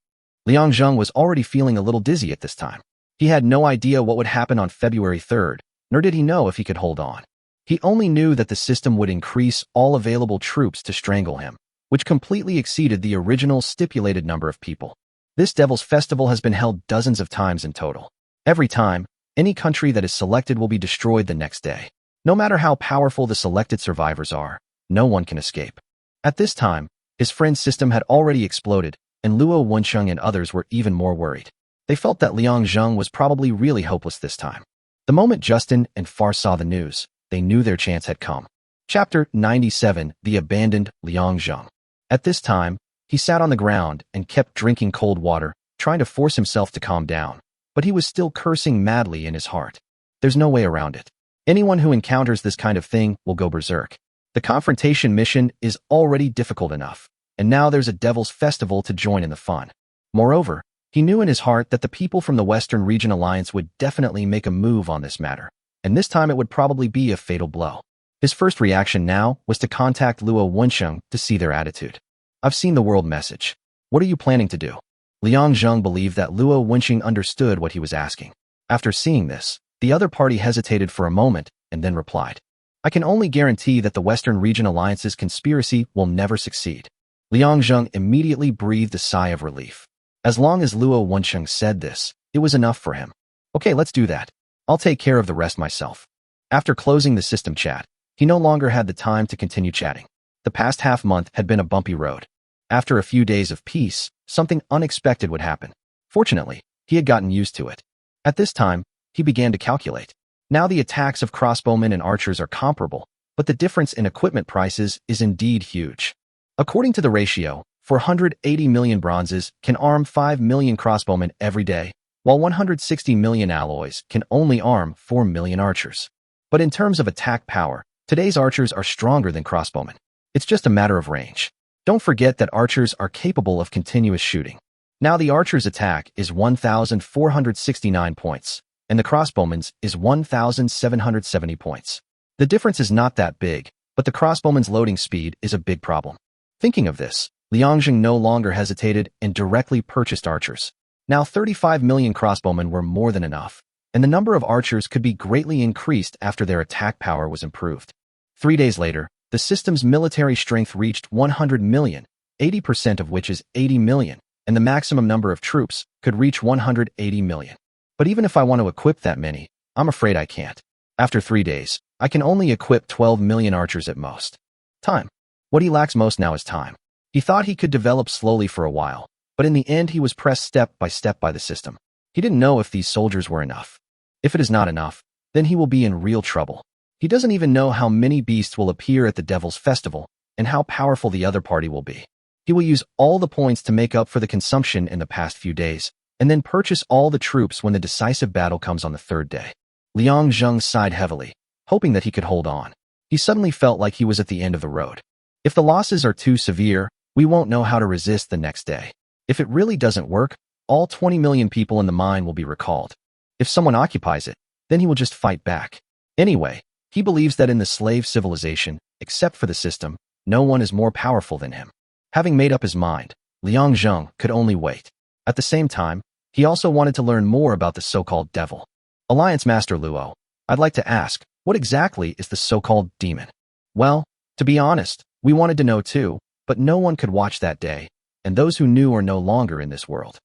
Liang Zheng was already feeling a little dizzy at this time. He had no idea what would happen on February 3rd, nor did he know if he could hold on. He only knew that the system would increase all available troops to strangle him, which completely exceeded the original stipulated number of people. This Devil's Festival has been held dozens of times in total. Every time, any country that is selected will be destroyed the next day. No matter how powerful the selected survivors are, no one can escape. At this time, his friend's system had already exploded, and Luo Wensheng and others were even more worried. They felt that Liang Zheng was probably really hopeless this time. The moment Justin and Far saw the news, they knew their chance had come. Chapter 97: The Abandoned Liang Zheng. At this time, he sat on the ground and kept drinking cold water, trying to force himself to calm down. But he was still cursing madly in his heart. There's no way around it. Anyone who encounters this kind of thing will go berserk. The confrontation mission is already difficult enough, and now there's a Devil's Festival to join in the fun. Moreover, he knew in his heart that the people from the Western Region Alliance would definitely make a move on this matter, and this time it would probably be a fatal blow. His first reaction now was to contact Luo Wensheng to see their attitude. I've seen the world message. What are you planning to do? Liang Zheng believed that Luo Wensheng understood what he was asking. After seeing this, the other party hesitated for a moment and then replied, I can only guarantee that the Western Region Alliance's conspiracy will never succeed. Liang Zheng immediately breathed a sigh of relief. As long as Luo Wensheng said this, it was enough for him. Okay, let's do that. I'll take care of the rest myself. After closing the system chat, he no longer had the time to continue chatting. The past half-month had been a bumpy road. After a few days of peace, something unexpected would happen. Fortunately, he had gotten used to it. At this time, he began to calculate. Now the attacks of crossbowmen and archers are comparable, but the difference in equipment prices is indeed huge. According to the ratio, 480 million bronzes can arm 5 million crossbowmen every day, while 160 million alloys can only arm 4 million archers. But in terms of attack power, today's archers are stronger than crossbowmen. It's just a matter of range. Don't forget that archers are capable of continuous shooting. Now the archer's attack is 1,469 points, and the crossbowman's is 1,770 points. The difference is not that big, but the crossbowman's loading speed is a big problem. Thinking of this, Liang Zheng no longer hesitated and directly purchased archers. Now 35 million crossbowmen were more than enough, and the number of archers could be greatly increased after their attack power was improved. 3 days later, the system's military strength reached 100 million, 80% of which is 80 million, and the maximum number of troops could reach 180 million. But even if I want to equip that many, I'm afraid I can't. After 3 days, I can only equip 12 million archers at most. Time. What he lacks most now is time. He thought he could develop slowly for a while, but in the end he was pressed step by the system. He didn't know if these soldiers were enough. If it is not enough, then he will be in real trouble. He doesn't even know how many beasts will appear at the Devil's Festival and how powerful the other party will be. He will use all the points to make up for the consumption in the past few days, and then purchase all the troops when the decisive battle comes on the 3rd day. Liang Zheng sighed heavily, hoping that he could hold on. He suddenly felt like he was at the end of the road. If the losses are too severe, we won't know how to resist the next day. If it really doesn't work, all 20 million people in the mine will be recalled. If someone occupies it, then he will just fight back. Anyway, he believes that in the slave civilization, except for the system, no one is more powerful than him. Having made up his mind, Liang Zheng could only wait. At the same time, he also wanted to learn more about the so-called devil. Alliance Master Luo, I'd like to ask, what exactly is the so-called demon? Well, to be honest, we wanted to know too, but no one could watch that day, and those who knew are no longer in this world.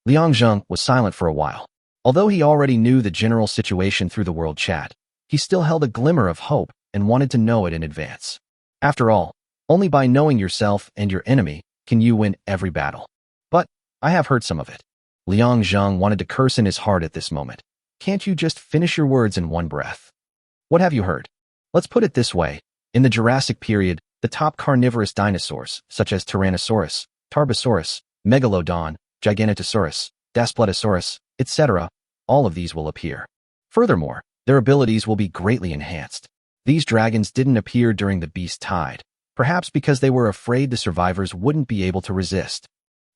Liang Zheng was silent for a while. Although he already knew the general situation through the world chat, he still held a glimmer of hope and wanted to know it in advance. After all, only by knowing yourself and your enemy can you win every battle. But I have heard some of it. Liang Zheng wanted to curse in his heart at this moment. Can't you just finish your words in one breath? What have you heard? Let's put it this way. In the Jurassic period, the top carnivorous dinosaurs, such as Tyrannosaurus, Tarbosaurus, Megalodon, Giganotosaurus, Daspletosaurus, etc., all of these will appear. Furthermore, Their abilities will be greatly enhanced. These dragons didn't appear during the beast tide, perhaps because they were afraid the survivors wouldn't be able to resist.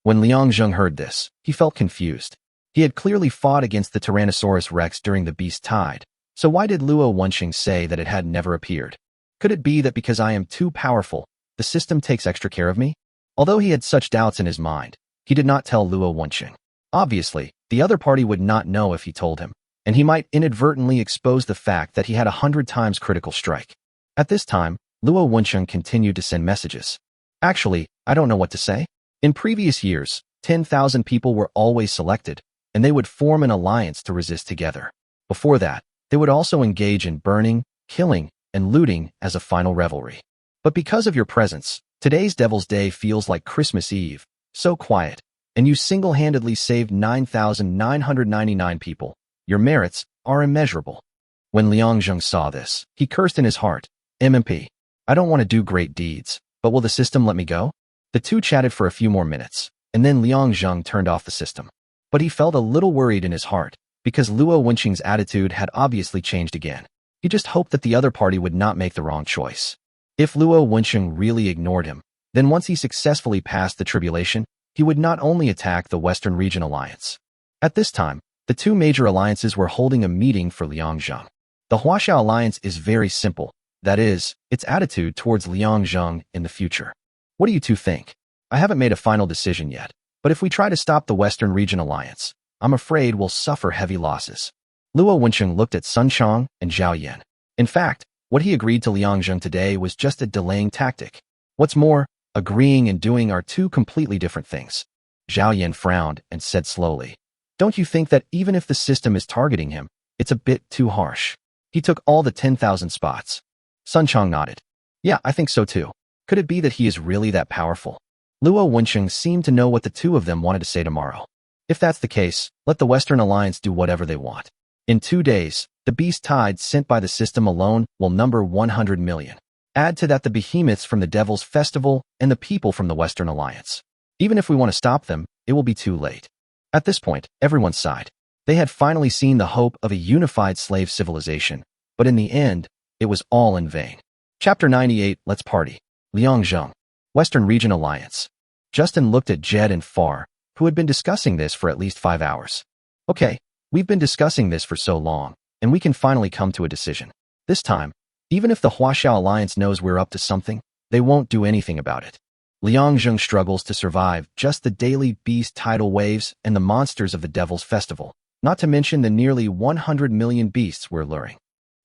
When Liang Zheng heard this, he felt confused. He had clearly fought against the Tyrannosaurus Rex during the beast tide, so why did Luo Wenqing say that it had never appeared? Could it be that because I am too powerful, the system takes extra care of me? Although he had such doubts in his mind, he did not tell Luo Wenqing. Obviously, the other party would not know if he told him, and he might inadvertently expose the fact that he had 100 times critical strike. At this time, Luo Wenqing continued to send messages. Actually, I don't know what to say. In previous years, 10,000 people were always selected, and they would form an alliance to resist together. Before that, they would also engage in burning, killing, and looting as a final revelry. But because of your presence, today's Devil's Day feels like Christmas Eve, so quiet, and you single-handedly saved 9,999 people. Your merits are immeasurable. When Liang Zheng saw this, he cursed in his heart, "MMP, I don't want to do great deeds, but will the system let me go?" The two chatted for a few more minutes, and then Liang Zheng turned off the system. But he felt a little worried in his heart, because Luo Wenqing's attitude had obviously changed again. He just hoped that the other party would not make the wrong choice. If Luo Wenqing really ignored him, then once he successfully passed the tribulation, he would not only attack the Western Region Alliance. At this time, the two major alliances were holding a meeting for Liang Zheng. The Huaxiao Alliance is very simple, that is, its attitude towards Liang Zheng in the future. What do you two think? I haven't made a final decision yet, but if we try to stop the Western Region Alliance, I'm afraid we'll suffer heavy losses. Luo Wenqing looked at Sun Chang and Zhao Yan. In fact, what he agreed to Liang Zheng today was just a delaying tactic. What's more, agreeing and doing are two completely different things. Zhao Yan frowned and said slowly, "Don't you think that even if the system is targeting him, it's a bit too harsh? He took all the 10,000 spots." Sun Chang nodded. "Yeah, I think so too. Could it be that he is really that powerful?" Luo Wenqing seemed to know what the two of them wanted to say tomorrow. If that's the case, let the Western Alliance do whatever they want. In 2 days, the beast tide sent by the system alone will number 100 million. Add to that the behemoths from the Devil's Festival and the people from the Western Alliance. Even if we want to stop them, it will be too late. At this point, everyone sighed. They had finally seen the hope of a unified slave civilization, but in the end, it was all in vain. Chapter 98, Let's Party. Liang Zheng. Western Region Alliance. Justin looked at Jed and Far, who had been discussing this for at least 5 hours. "Okay, we've been discussing this for so long, and we can finally come to a decision. This time, even if the Huaxiao Alliance knows we're up to something, they won't do anything about it." Liang Zheng struggles to survive just the daily beast tidal waves and the monsters of the Devil's Festival, not to mention the nearly 100 million beasts we're luring.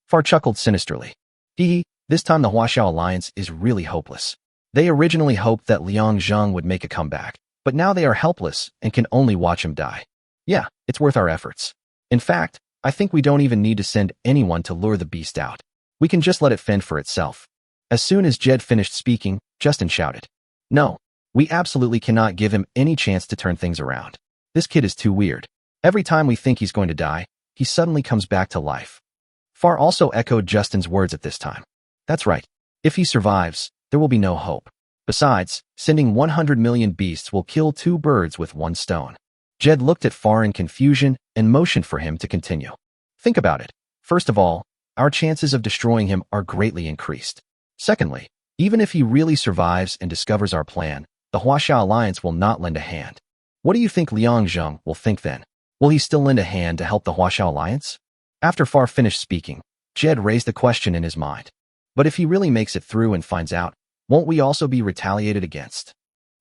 Far chuckled sinisterly. This time the Huaxiao Alliance is really hopeless. They originally hoped that Liang Zheng would make a comeback, but now they are helpless and can only watch him die. Yeah, it's worth our efforts. In fact, I think we don't even need to send anyone to lure the beast out. We can just let it fend for itself. As soon as Jed finished speaking, Justin shouted, "No, we absolutely cannot give him any chance to turn things around. This kid is too weird. Every time we think he's going to die, he suddenly comes back to life." Far also echoed Justin's words at this time. That's right. If he survives, there will be no hope. Besides, sending 100 million beasts will kill 2 birds with 1 stone. Jed looked at Far in confusion and motioned for him to continue. Think about it. First of all, our chances of destroying him are greatly increased. Secondly, even if he really survives and discovers our plan, the Huaxiao Alliance will not lend a hand. What do you think Liang Zheng will think then? Will he still lend a hand to help the Huaxiao Alliance? After Far finished speaking, Jed raised the question in his mind. But if he really makes it through and finds out, won't we also be retaliated against?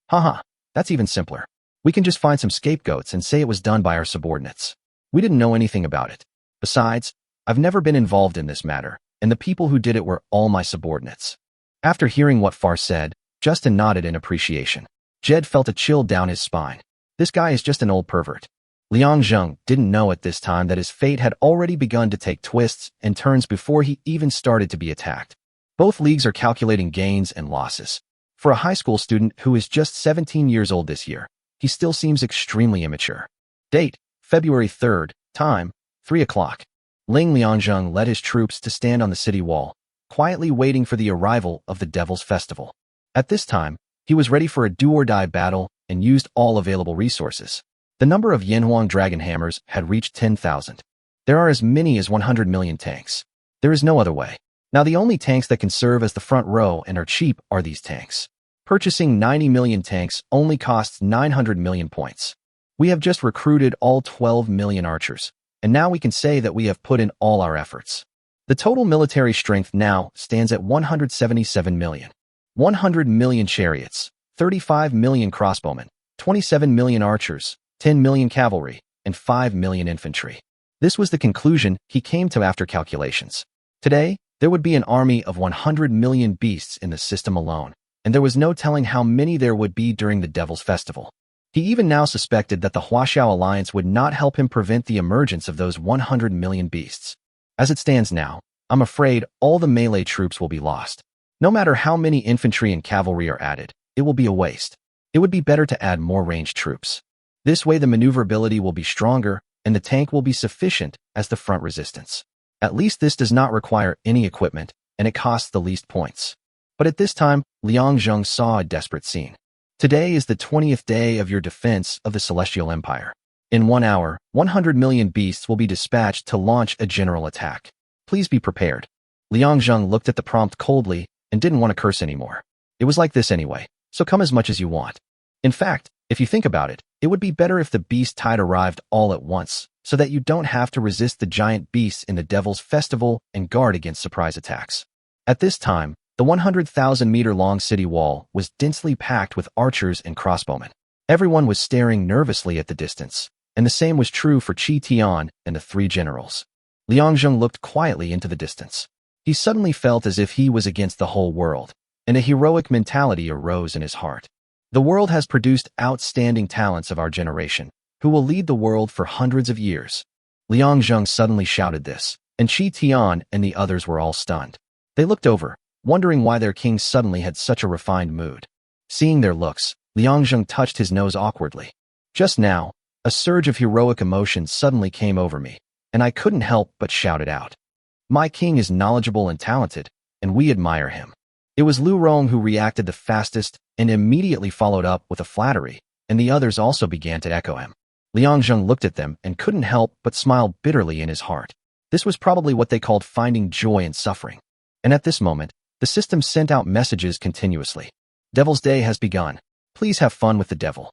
Haha, that's even simpler. We can just find some scapegoats and say it was done by our subordinates. We didn't know anything about it. Besides, I've never been involved in this matter, and the people who did it were all my subordinates. After hearing what Far said, Justin nodded in appreciation. Jed felt a chill down his spine. This guy is just an old pervert. Liang Zheng didn't know at this time that his fate had already begun to take twists and turns before he even started to be attacked. Both leagues are calculating gains and losses. For a high school student who is just 17 years old this year, he still seems extremely immature. Date, February 3rd, time, 3 o'clock. Liang Zheng led his troops to stand on the city wall, quietly waiting for the arrival of the Devil's Festival. At this time, he was ready for a do-or-die battle and used all available resources. The number of Yanhuang dragon hammers had reached 10,000. There are as many as 100 million tanks. There is no other way. Now the only tanks that can serve as the front row and are cheap are these tanks. Purchasing 90 million tanks only costs 900 million points. We have just recruited all 12 million archers, and now we can say that we have put in all our efforts. The total military strength now stands at 177 million. 100 million chariots, 35 million crossbowmen, 27 million archers, 10 million cavalry, and 5 million infantry. This was the conclusion he came to after calculations. Today, there would be an army of 100 million beasts in the system alone, and there was no telling how many there would be during the Devil's Festival. He even now suspected that the Huaxiao alliance would not help him prevent the emergence of those 100 million beasts. As it stands now, I'm afraid all the melee troops will be lost. No matter how many infantry and cavalry are added, it will be a waste. It would be better to add more ranged troops. This way the maneuverability will be stronger, and the tank will be sufficient as the front resistance. At least this does not require any equipment, and it costs the least points. But at this time, Liang Zheng saw a desperate scene. Today is the 20th day of your defense of the Celestial Empire. In 1 hour, 100 million beasts will be dispatched to launch a general attack. Please be prepared. Liang Zheng looked at the prompt coldly and didn't want to curse anymore. It was like this anyway, so come as much as you want. In fact, if you think about it, it would be better if the beast tide arrived all at once, so that you don't have to resist the giant beasts in the Devil's Festival and guard against surprise attacks. At this time, the 100,000-meter-long city wall was densely packed with archers and crossbowmen. Everyone was staring nervously at the distance, and the same was true for Qi Tian and the 3 generals. Liang Zheng looked quietly into the distance. He suddenly felt as if he was against the whole world, and a heroic mentality arose in his heart. The world has produced outstanding talents of our generation, who will lead the world for hundreds of years. Liang Zheng suddenly shouted this, and Qi Tian and the others were all stunned. They looked over, wondering why their king suddenly had such a refined mood. Seeing their looks, Liang Zheng touched his nose awkwardly. Just now, a surge of heroic emotion suddenly came over me, and I couldn't help but shout it out. My king is knowledgeable and talented, and we admire him. It was Lu Rong who reacted the fastest and immediately followed up with a flattery, and the others also began to echo him. Liang Zheng looked at them and couldn't help but smile bitterly in his heart. This was probably what they called finding joy in suffering. And at this moment, the system sent out messages continuously. Devil's Day has begun. Please have fun with the devil.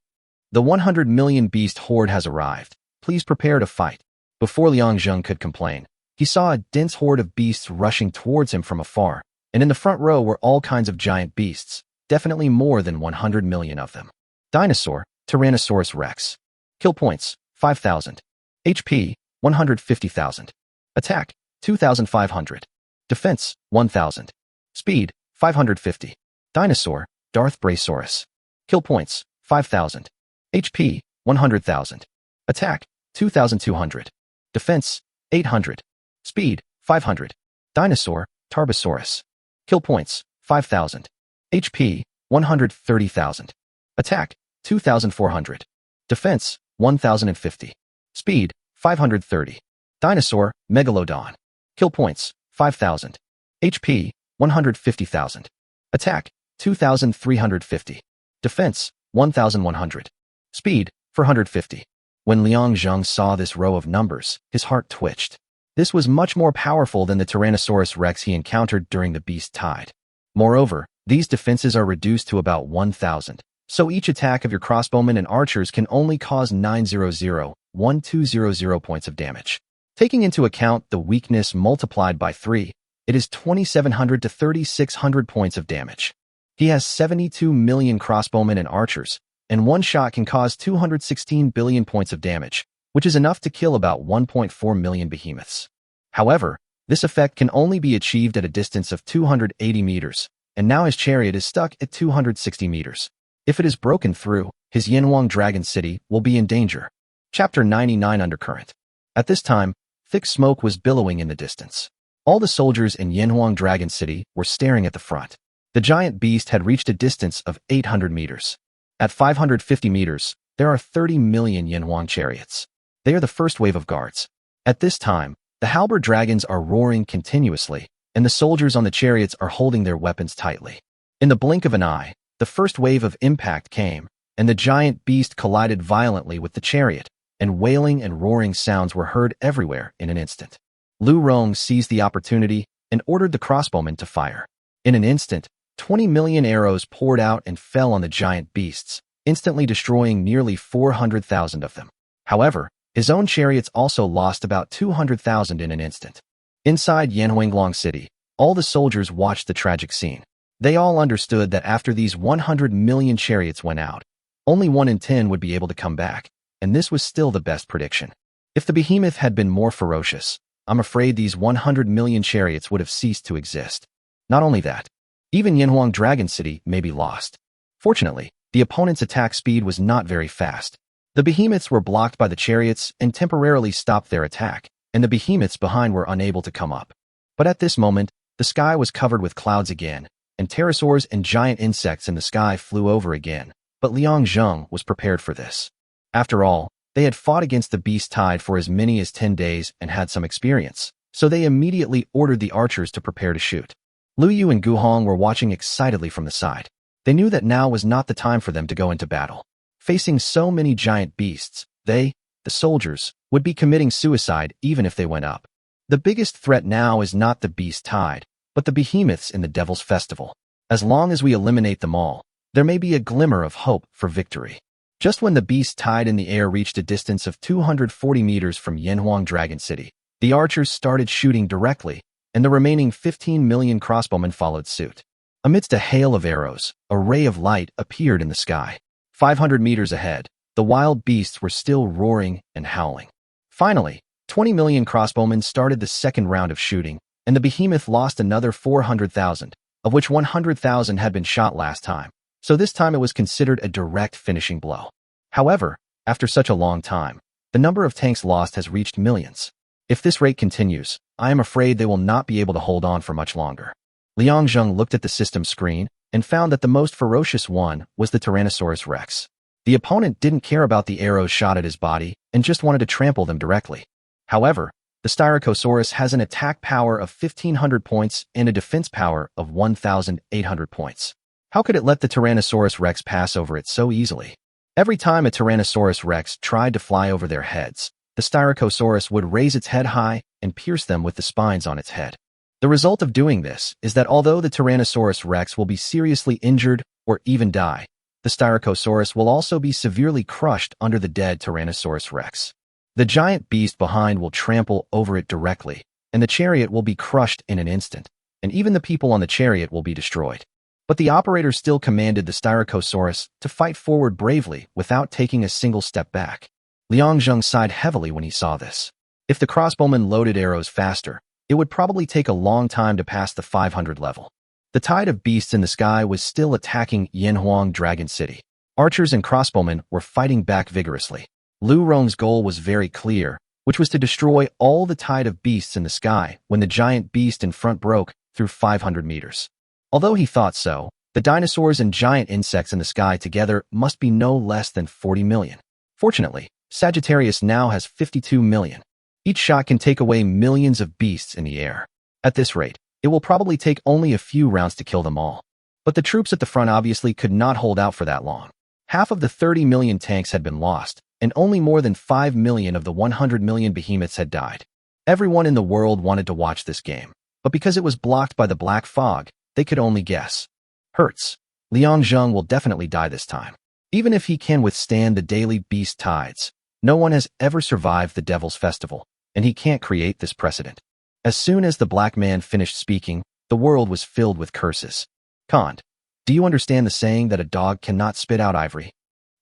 The 100 million beast horde has arrived. Please prepare to fight. Before Liang Zheng could complain, he saw a dense horde of beasts rushing towards him from afar, and in the front row were all kinds of giant beasts, definitely more than 100 million of them. Dinosaur, Tyrannosaurus Rex. Kill points, 5,000. HP, 150,000. Attack, 2,500. Defense, 1,000. Speed, 550. Dinosaur, Darth Brasaurus. Kill points, 5,000. HP, 100,000. Attack, 2,200. Defense, 800. Speed, 500. Dinosaur, Tarbosaurus. Kill points, 5,000. HP, 130,000. Attack, 2,400. Defense, 1,050. Speed, 530. Dinosaur, Megalodon. Kill points, 5,000. HP, 150,000. Attack, 2,350. Defense, 1,100. Speed, 450. When Liang Zheng saw this row of numbers, his heart twitched. This was much more powerful than the Tyrannosaurus Rex he encountered during the beast tide. Moreover, these defenses are reduced to about 1,000, so each attack of your crossbowmen and archers can only cause 900,1200 points of damage. Taking into account the weakness multiplied by 3, it is 2,700 to 3,600 points of damage. He has 72 million crossbowmen and archers, and one shot can cause 216 billion points of damage, which is enough to kill about 1.4 million behemoths. However, this effect can only be achieved at a distance of 280 meters, and now his chariot is stuck at 260 meters. If it is broken through, his Yanhuang Dragon City will be in danger. Chapter 99 Undercurrent. At this time, thick smoke was billowing in the distance. All the soldiers in Yanhuang Dragon City were staring at the front. The giant beast had reached a distance of 800 meters. At 550 meters, there are 30 million Yanhuang chariots. They are the first wave of guards. At this time, the halberd dragons are roaring continuously, and the soldiers on the chariots are holding their weapons tightly. In the blink of an eye, the first wave of impact came, and the giant beast collided violently with the chariot, and wailing and roaring sounds were heard everywhere in an instant. Lu Rong seized the opportunity and ordered the crossbowmen to fire. In an instant, 20 million arrows poured out and fell on the giant beasts, instantly destroying nearly 400,000 of them. However, his own chariots also lost about 200,000 in an instant. Inside Yanhuanglong City, all the soldiers watched the tragic scene. They all understood that after these 100 million chariots went out, only 1 in 10 would be able to come back, and this was still the best prediction. If the behemoth had been more ferocious, I'm afraid these 100 million chariots would have ceased to exist. Not only that, even Yanhuang Dragon City may be lost. Fortunately, the opponent's attack speed was not very fast. The behemoths were blocked by the chariots and temporarily stopped their attack, and the behemoths behind were unable to come up. But at this moment, the sky was covered with clouds again, and pterosaurs and giant insects in the sky flew over again, but Liang Zheng was prepared for this. After all, they had fought against the beast tide for as many as 10 days and had some experience, so they immediately ordered the archers to prepare to shoot. Lu Yu and Gu Hong were watching excitedly from the side. They knew that now was not the time for them to go into battle. Facing so many giant beasts, they, the soldiers, would be committing suicide even if they went up. The biggest threat now is not the beast tide, but the behemoths in the Devil's Festival. As long as we eliminate them all, there may be a glimmer of hope for victory. Just when the beast tide in the air reached a distance of 240 meters from Yanhuang Dragon City, the archers started shooting directly, and the remaining 15 million crossbowmen followed suit. Amidst a hail of arrows, a ray of light appeared in the sky. 500 meters ahead, the wild beasts were still roaring and howling. Finally, 20 million crossbowmen started the second round of shooting, and the behemoth lost another 400,000, of which 100,000 had been shot last time. So this time it was considered a direct finishing blow. However, after such a long time, the number of tanks lost has reached millions. If this rate continues, I am afraid they will not be able to hold on for much longer. Liang Zheng looked at the system screen and found that the most ferocious one was the Tyrannosaurus Rex. The opponent didn't care about the arrows shot at his body and just wanted to trample them directly. However, the Styracosaurus has an attack power of 1,500 points and a defense power of 1,800 points. How could it let the Tyrannosaurus Rex pass over it so easily? Every time a Tyrannosaurus Rex tried to fly over their heads, the Styracosaurus would raise its head high and pierce them with the spines on its head. The result of doing this is that although the Tyrannosaurus Rex will be seriously injured or even die, the Styracosaurus will also be severely crushed under the dead Tyrannosaurus Rex. The giant beast behind will trample over it directly, and the chariot will be crushed in an instant, and even the people on the chariot will be destroyed. But the operator still commanded the Styracosaurus to fight forward bravely without taking a single step back. Liang Zheng sighed heavily when he saw this. If the crossbowmen loaded arrows faster, it would probably take a long time to pass the 500 level. The tide of beasts in the sky was still attacking Yanhuang Dragon City. Archers and crossbowmen were fighting back vigorously. Lu Rong's goal was very clear, which was to destroy all the tide of beasts in the sky when the giant beast in front broke through 500 meters. Although he thought so, the dinosaurs and giant insects in the sky together must be no less than 40 million. Fortunately, Sagittarius now has 52 million. Each shot can take away millions of beasts in the air. At this rate, it will probably take only a few rounds to kill them all. But the troops at the front obviously could not hold out for that long. Half of the 30 million tanks had been lost, and only more than 5 million of the 100 million behemoths had died. Everyone in the world wanted to watch this game, but because it was blocked by the black fog, they could only guess. Hurts. Liang Zheng will definitely die this time. Even if he can withstand the daily beast tides, no one has ever survived the Devil's Festival, and he can't create this precedent. As soon as the black man finished speaking, the world was filled with curses. Kant, do you understand the saying that a dog cannot spit out ivory?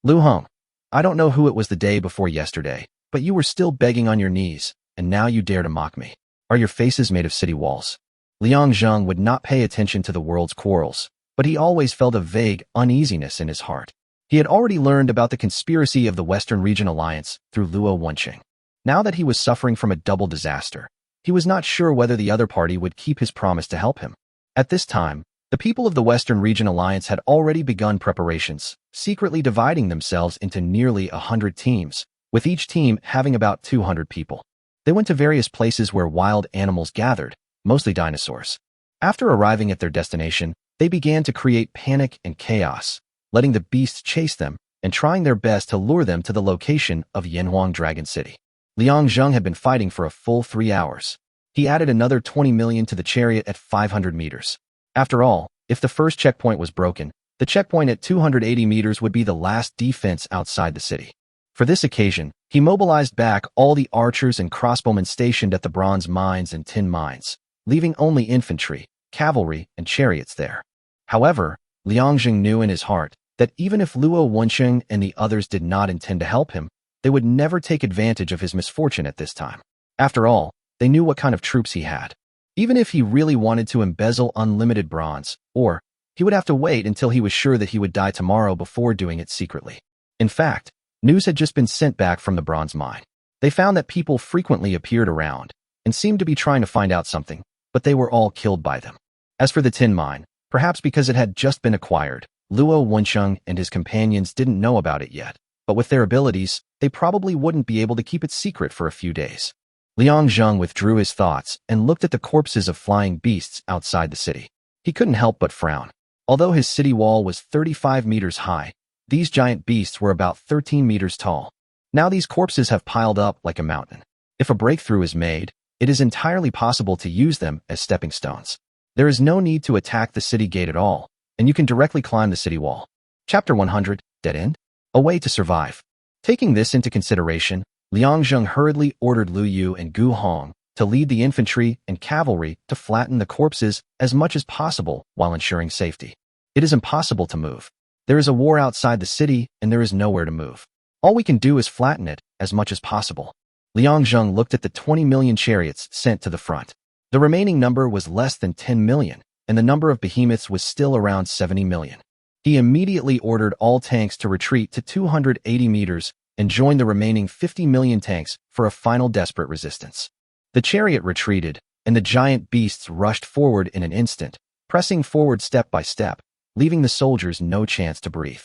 Lu Hong, I don't know who it was the day before yesterday, but you were still begging on your knees, and now you dare to mock me. Are your faces made of city walls? Liang Zheng would not pay attention to the world's quarrels, but he always felt a vague uneasiness in his heart. He had already learned about the conspiracy of the Western Region Alliance through Luo Wenqing. Now that he was suffering from a double disaster, he was not sure whether the other party would keep his promise to help him. At this time, the people of the Western Region Alliance had already begun preparations, secretly dividing themselves into nearly 100 teams, with each team having about 200 people. They went to various places where wild animals gathered, mostly dinosaurs. After arriving at their destination, they began to create panic and chaos, letting the beasts chase them and trying their best to lure them to the location of Yanhuang Dragon City. Liang Zheng had been fighting for a full 3 hours. He added another 20 million to the chariot at 500 meters. After all, if the first checkpoint was broken, the checkpoint at 280 meters would be the last defense outside the city. For this occasion, he mobilized back all the archers and crossbowmen stationed at the bronze mines and tin mines, leaving only infantry, cavalry, and chariots there. However, Liang Zheng knew in his heart that even if Luo Wensheng and the others did not intend to help him, they would never take advantage of his misfortune at this time. After all, they knew what kind of troops he had. Even if he really wanted to embezzle unlimited bronze, or he would have to wait until he was sure that he would die tomorrow before doing it secretly. In fact, news had just been sent back from the bronze mine. They found that people frequently appeared around and seemed to be trying to find out something, but they were all killed by them. As for the tin mine, perhaps because it had just been acquired, Luo Wensheng and his companions didn't know about it yet, but with their abilities, they probably wouldn't be able to keep it secret for a few days. Liang Zheng withdrew his thoughts and looked at the corpses of flying beasts outside the city. He couldn't help but frown. Although his city wall was 35 meters high, these giant beasts were about 13 meters tall. Now these corpses have piled up like a mountain. If a breakthrough is made, it is entirely possible to use them as stepping stones. There is no need to attack the city gate at all, and you can directly climb the city wall. Chapter 100, Dead End? A Way to Survive. Taking this into consideration, Liang Zheng hurriedly ordered Lu Yu and Gu Hong to lead the infantry and cavalry to flatten the corpses as much as possible while ensuring safety. It is impossible to move. There is a war outside the city and there is nowhere to move. All we can do is flatten it as much as possible. Liang Zheng looked at the 20 million chariots sent to the front. The remaining number was less than 10 million, and the number of behemoths was still around 70 million. He immediately ordered all tanks to retreat to 280 meters and joined the remaining 50 million tanks for a final desperate resistance. The chariot retreated, and the giant beasts rushed forward in an instant, pressing forward step by step, leaving the soldiers no chance to breathe.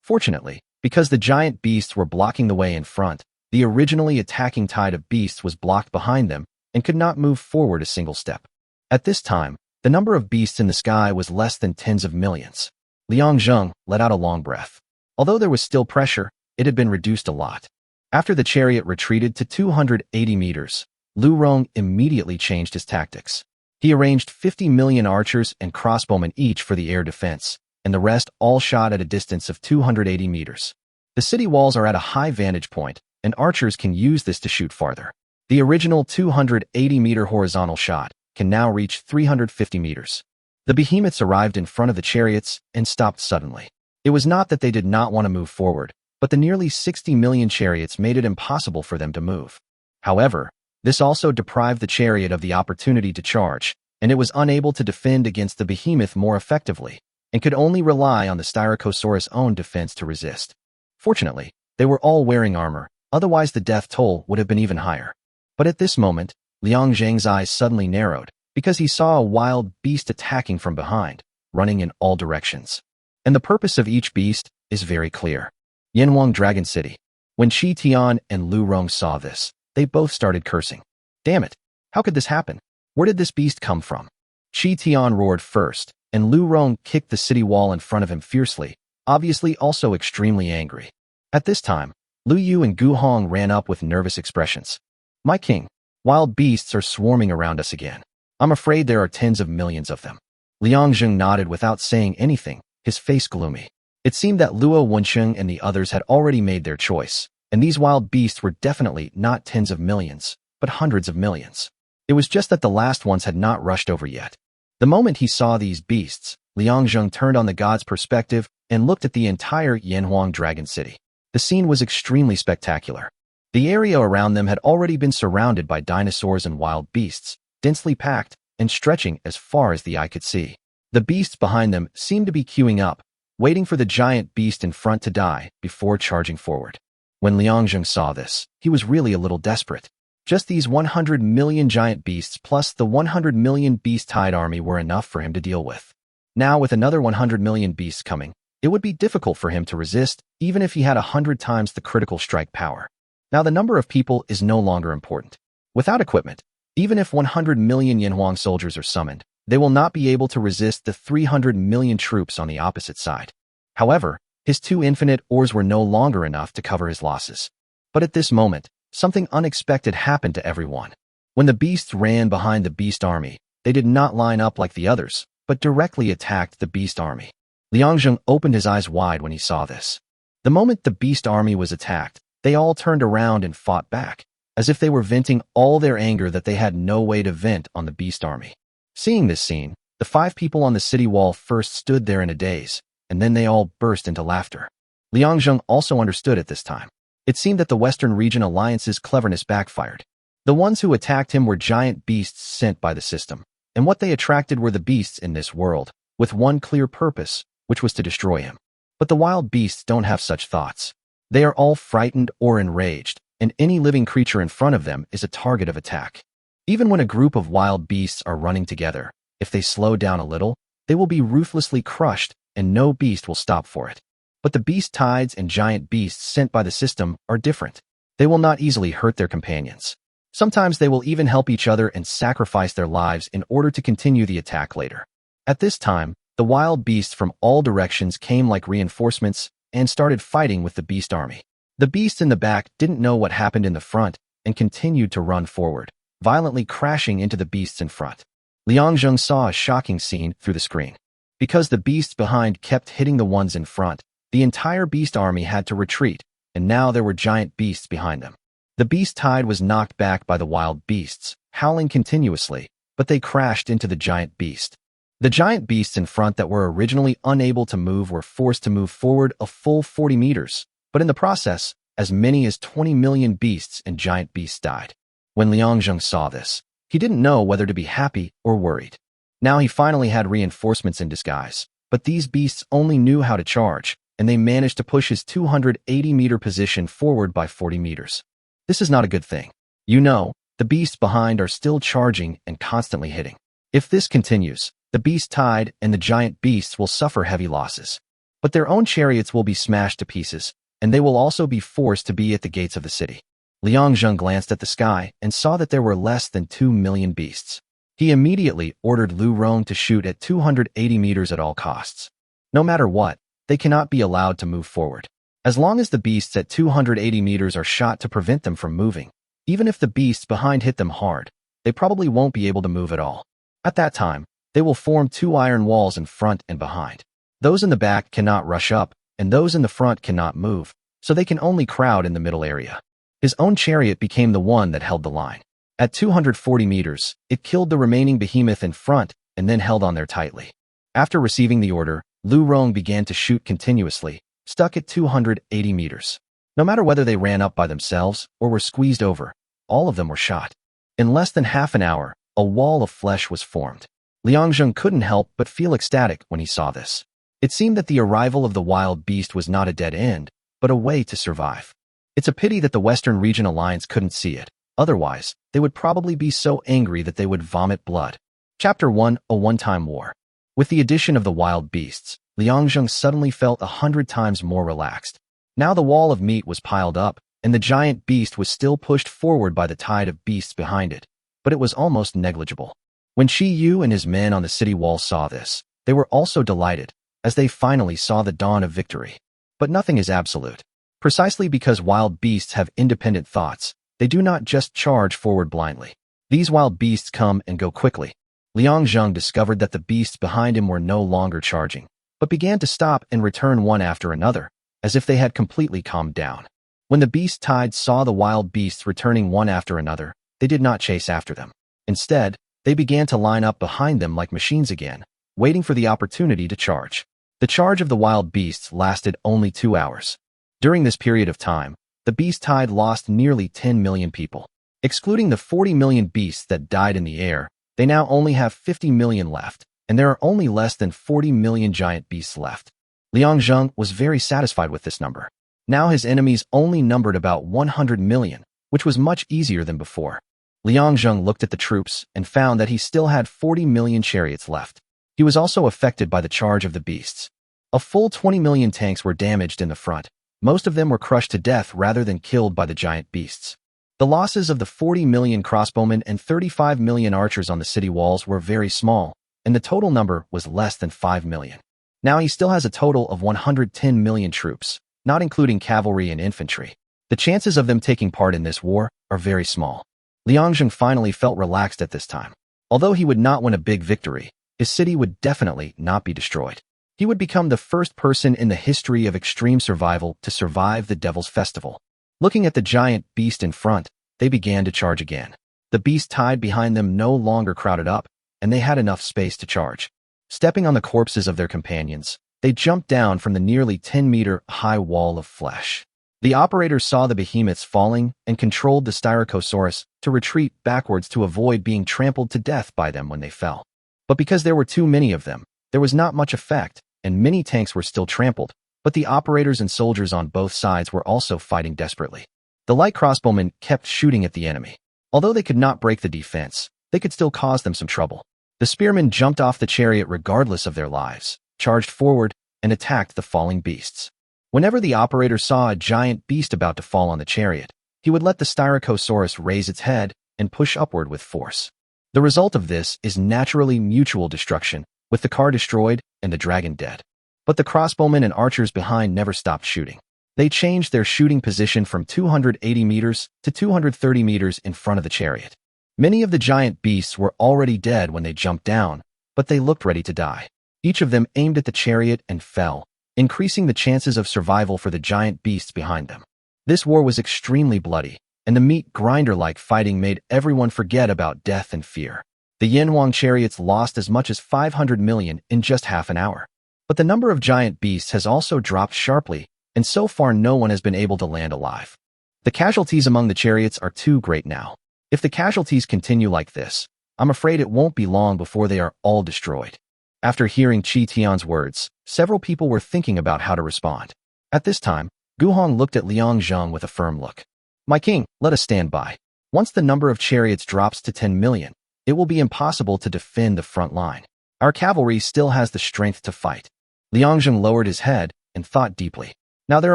Fortunately, because the giant beasts were blocking the way in front, the originally attacking tide of beasts was blocked behind them and could not move forward a single step. At this time, the number of beasts in the sky was less than tens of millions. Liang Zheng let out a long breath. Although there was still pressure, it had been reduced a lot. After the chariot retreated to 280 meters, Lu Rong immediately changed his tactics. He arranged 50 million archers and crossbowmen each for the air defense, and the rest all shot at a distance of 280 meters. The city walls are at a high vantage point, and archers can use this to shoot farther. The original 280-meter horizontal shot can now reach 350 meters. The behemoths arrived in front of the chariots and stopped suddenly. It was not that they did not want to move forward, but the nearly 60 million chariots made it impossible for them to move. However, this also deprived the chariot of the opportunity to charge, and it was unable to defend against the behemoth more effectively, and could only rely on the Styracosaurus' own defense to resist. Fortunately, they were all wearing armor, otherwise the death toll would have been even higher. But at this moment, Liang Zheng's eyes suddenly narrowed, because he saw a wild beast attacking from behind, running in all directions. And the purpose of each beast is very clear. Yanhuang Dragon City. When Qi Tian and Lu Rong saw this, they both started cursing. Damn it! How could this happen? Where did this beast come from? Qi Tian roared first, and Lu Rong kicked the city wall in front of him fiercely, obviously also extremely angry. At this time, Lu Yu and Gu Hong ran up with nervous expressions. My king, wild beasts are swarming around us again. I'm afraid there are tens of millions of them. Liang Zheng nodded without saying anything, his face gloomy. It seemed that Luo Wensheng and the others had already made their choice, and these wild beasts were definitely not tens of millions, but hundreds of millions. It was just that the last ones had not rushed over yet. The moment he saw these beasts, Liang Zheng turned on the god's perspective and looked at the entire Yanhuang Dragon City. The scene was extremely spectacular. The area around them had already been surrounded by dinosaurs and wild beasts, densely packed and stretching as far as the eye could see. The beasts behind them seemed to be queuing up, waiting for the giant beast in front to die before charging forward. When Liang Zheng saw this, he was really a little desperate. Just these 100 million giant beasts plus the 100 million beast-tide army were enough for him to deal with. Now, with another 100 million beasts coming, it would be difficult for him to resist, even if he had 100 times the critical strike power. Now, the number of people is no longer important. Without equipment, even if 100 million Yanhuang soldiers are summoned, they will not be able to resist the 300 million troops on the opposite side. However, His 2 infinite ores were no longer enough to cover his losses. But at this moment, something unexpected happened to everyone. When the beasts ran behind the beast army, they did not line up like the others, but directly attacked the beast army. Liangzheng opened his eyes wide when he saw this. The moment the beast army was attacked, they all turned around and fought back, as if they were venting all their anger that they had no way to vent on the beast army. Seeing this scene, the 5 people on the city wall first stood there in a daze, and then they all burst into laughter. Liangzheng also understood at this time. It seemed that the Western Region Alliance's cleverness backfired. The ones who attacked him were giant beasts sent by the system, and what they attracted were the beasts in this world, with one clear purpose, which was to destroy him. But the wild beasts don't have such thoughts. They are all frightened or enraged, and any living creature in front of them is a target of attack. Even when a group of wild beasts are running together, if they slow down a little, they will be ruthlessly crushed, and no beast will stop for it. But the beast tides and giant beasts sent by the system are different. They will not easily hurt their companions. Sometimes they will even help each other and sacrifice their lives in order to continue the attack later. At this time, the wild beasts from all directions came like reinforcements and started fighting with the beast army. The beasts in the back didn't know what happened in the front and continued to run forward, violently crashing into the beasts in front. Liangzheng saw a shocking scene through the screen. Because the beasts behind kept hitting the ones in front, the entire beast army had to retreat, and now there were giant beasts behind them. The beast tide was knocked back by the wild beasts, howling continuously, but they crashed into the giant beast. The giant beasts in front that were originally unable to move were forced to move forward a full 40 meters, but in the process, as many as 20 million beasts and giant beasts died. When Liangzheng saw this, he didn't know whether to be happy or worried. Now he finally had reinforcements in disguise, but these beasts only knew how to charge, and they managed to push his 280-meter position forward by 40 meters. This is not a good thing. You know, the beasts behind are still charging and constantly hitting. If this continues, the beast tide and the giant beasts will suffer heavy losses. But their own chariots will be smashed to pieces, and they will also be forced to be at the gates of the city. Liangzheng glanced at the sky and saw that there were less than 2 million beasts. He immediately ordered Lu Rong to shoot at 280 meters at all costs. No matter what, they cannot be allowed to move forward. As long as the beasts at 280 meters are shot to prevent them from moving, even if the beasts behind hit them hard, they probably won't be able to move at all. At that time, they will form 2 iron walls in front and behind. Those in the back cannot rush up, and those in the front cannot move, so they can only crowd in the middle area. His own chariot became the one that held the line. At 240 meters, it killed the remaining behemoth in front and then held on there tightly. After receiving the order, Lu Rong began to shoot continuously, stuck at 280 meters. No matter whether they ran up by themselves or were squeezed over, all of them were shot. In less than half an hour, a wall of flesh was formed. Liangzheng couldn't help but feel ecstatic when he saw this. It seemed that the arrival of the wild beast was not a dead end, but a way to survive. It's a pity that the Western Region Alliance couldn't see it. Otherwise, they would probably be so angry that they would vomit blood. Chapter 1: A One-Time War. With the addition of the wild beasts, Liangzheng suddenly felt 100 times more relaxed. Now the wall of meat was piled up, and the giant beast was still pushed forward by the tide of beasts behind it, but it was almost negligible. When Shi Yu and his men on the city wall saw this, they were also delighted, as they finally saw the dawn of victory. But nothing is absolute. Precisely because wild beasts have independent thoughts, they do not just charge forward blindly. These wild beasts come and go quickly. Liangzheng discovered that the beasts behind him were no longer charging, but began to stop and return one after another, as if they had completely calmed down. When the beast tides saw the wild beasts returning one after another, they did not chase after them. Instead, they began to line up behind them like machines again, waiting for the opportunity to charge. The charge of the wild beasts lasted only 2 hours. During this period of time, the beast tide lost nearly 10 million people. Excluding the 40 million beasts that died in the air, they now only have 50 million left, and there are only less than 40 million giant beasts left. Liangzheng was very satisfied with this number. Now his enemies only numbered about 100 million, which was much easier than before. Liangzheng looked at the troops and found that he still had 40 million chariots left. He was also affected by the charge of the beasts. A full 20 million tanks were damaged in the front. Most of them were crushed to death rather than killed by the giant beasts. The losses of the 40 million crossbowmen and 35 million archers on the city walls were very small, and the total number was less than 5 million. Now he still has a total of 110 million troops, not including cavalry and infantry. The chances of them taking part in this war are very small. Liangzheng finally felt relaxed at this time. Although he would not win a big victory, his city would definitely not be destroyed. He would become the first person in the history of extreme survival to survive the Devil's Festival. Looking at the giant beast in front, they began to charge again. The beast tied behind them no longer crowded up, and they had enough space to charge. Stepping on the corpses of their companions, they jumped down from the nearly 10-meter-high wall of flesh. The operators saw the behemoths falling and controlled the Styracosaurus to retreat backwards to avoid being trampled to death by them when they fell. But because there were too many of them, there was not much effect, and many tanks were still trampled, but the operators and soldiers on both sides were also fighting desperately. The light crossbowmen kept shooting at the enemy. Although they could not break the defense, they could still cause them some trouble. The spearmen jumped off the chariot regardless of their lives, charged forward, and attacked the falling beasts. Whenever the operator saw a giant beast about to fall on the chariot, he would let the Styracosaurus raise its head and push upward with force. The result of this is naturally mutual destruction, with the car destroyed and the dragon dead. But the crossbowmen and archers behind never stopped shooting. They changed their shooting position from 280 meters to 230 meters in front of the chariot. Many of the giant beasts were already dead when they jumped down, but they looked ready to die. Each of them aimed at the chariot and fell, increasing the chances of survival for the giant beasts behind them. This war was extremely bloody, and the meat grinder-like fighting made everyone forget about death and fear. The Yanhuang chariots lost as much as 500 million in just half an hour. But the number of giant beasts has also dropped sharply, and so far no one has been able to land alive. The casualties among the chariots are too great now. If the casualties continue like this, I'm afraid it won't be long before they are all destroyed. After hearing Qi Tian's words, several people were thinking about how to respond. At this time, Gu Hong looked at Liang Zheng with a firm look. My king, let us stand by. Once the number of chariots drops to 10 million, it will be impossible to defend the front line. Our cavalry still has the strength to fight. Liang Zheng lowered his head and thought deeply. Now there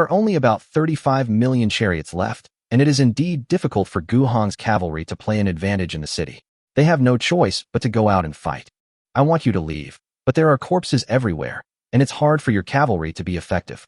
are only about 35 million chariots left, and it is indeed difficult for Gu Hong's cavalry to play an advantage in the city. They have no choice but to go out and fight. I want you to leave, but there are corpses everywhere, and it's hard for your cavalry to be effective.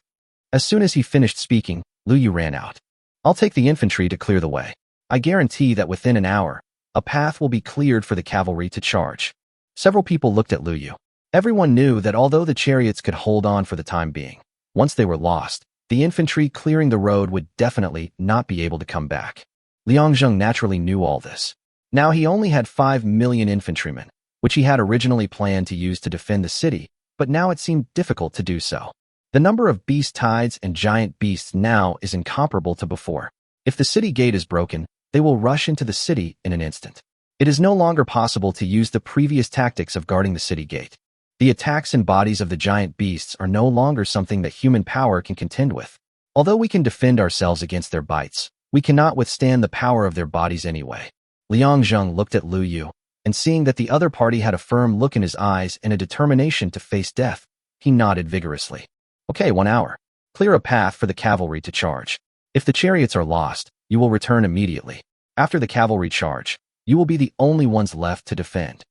As soon as he finished speaking, Lu Yu ran out. I'll take the infantry to clear the way. I guarantee that within an hour, a path will be cleared for the cavalry to charge. Several people looked at Lu Yu. Everyone knew that although the chariots could hold on for the time being, once they were lost, the infantry clearing the road would definitely not be able to come back. Liang Zheng naturally knew all this. Now he only had 5 million infantrymen, which he had originally planned to use to defend the city, but now it seemed difficult to do so. The number of beast tides and giant beasts now is incomparable to before. If the city gate is broken, they will rush into the city in an instant. It is no longer possible to use the previous tactics of guarding the city gate. The attacks and bodies of the giant beasts are no longer something that human power can contend with. Although we can defend ourselves against their bites, we cannot withstand the power of their bodies anyway. Liang Zheng looked at Lu Yu, and seeing that the other party had a firm look in his eyes and a determination to face death, he nodded vigorously. Okay, 1 hour. Clear a path for the cavalry to charge. If the chariots are lost, you will return immediately. After the cavalry charge, you will be the only ones left to defend.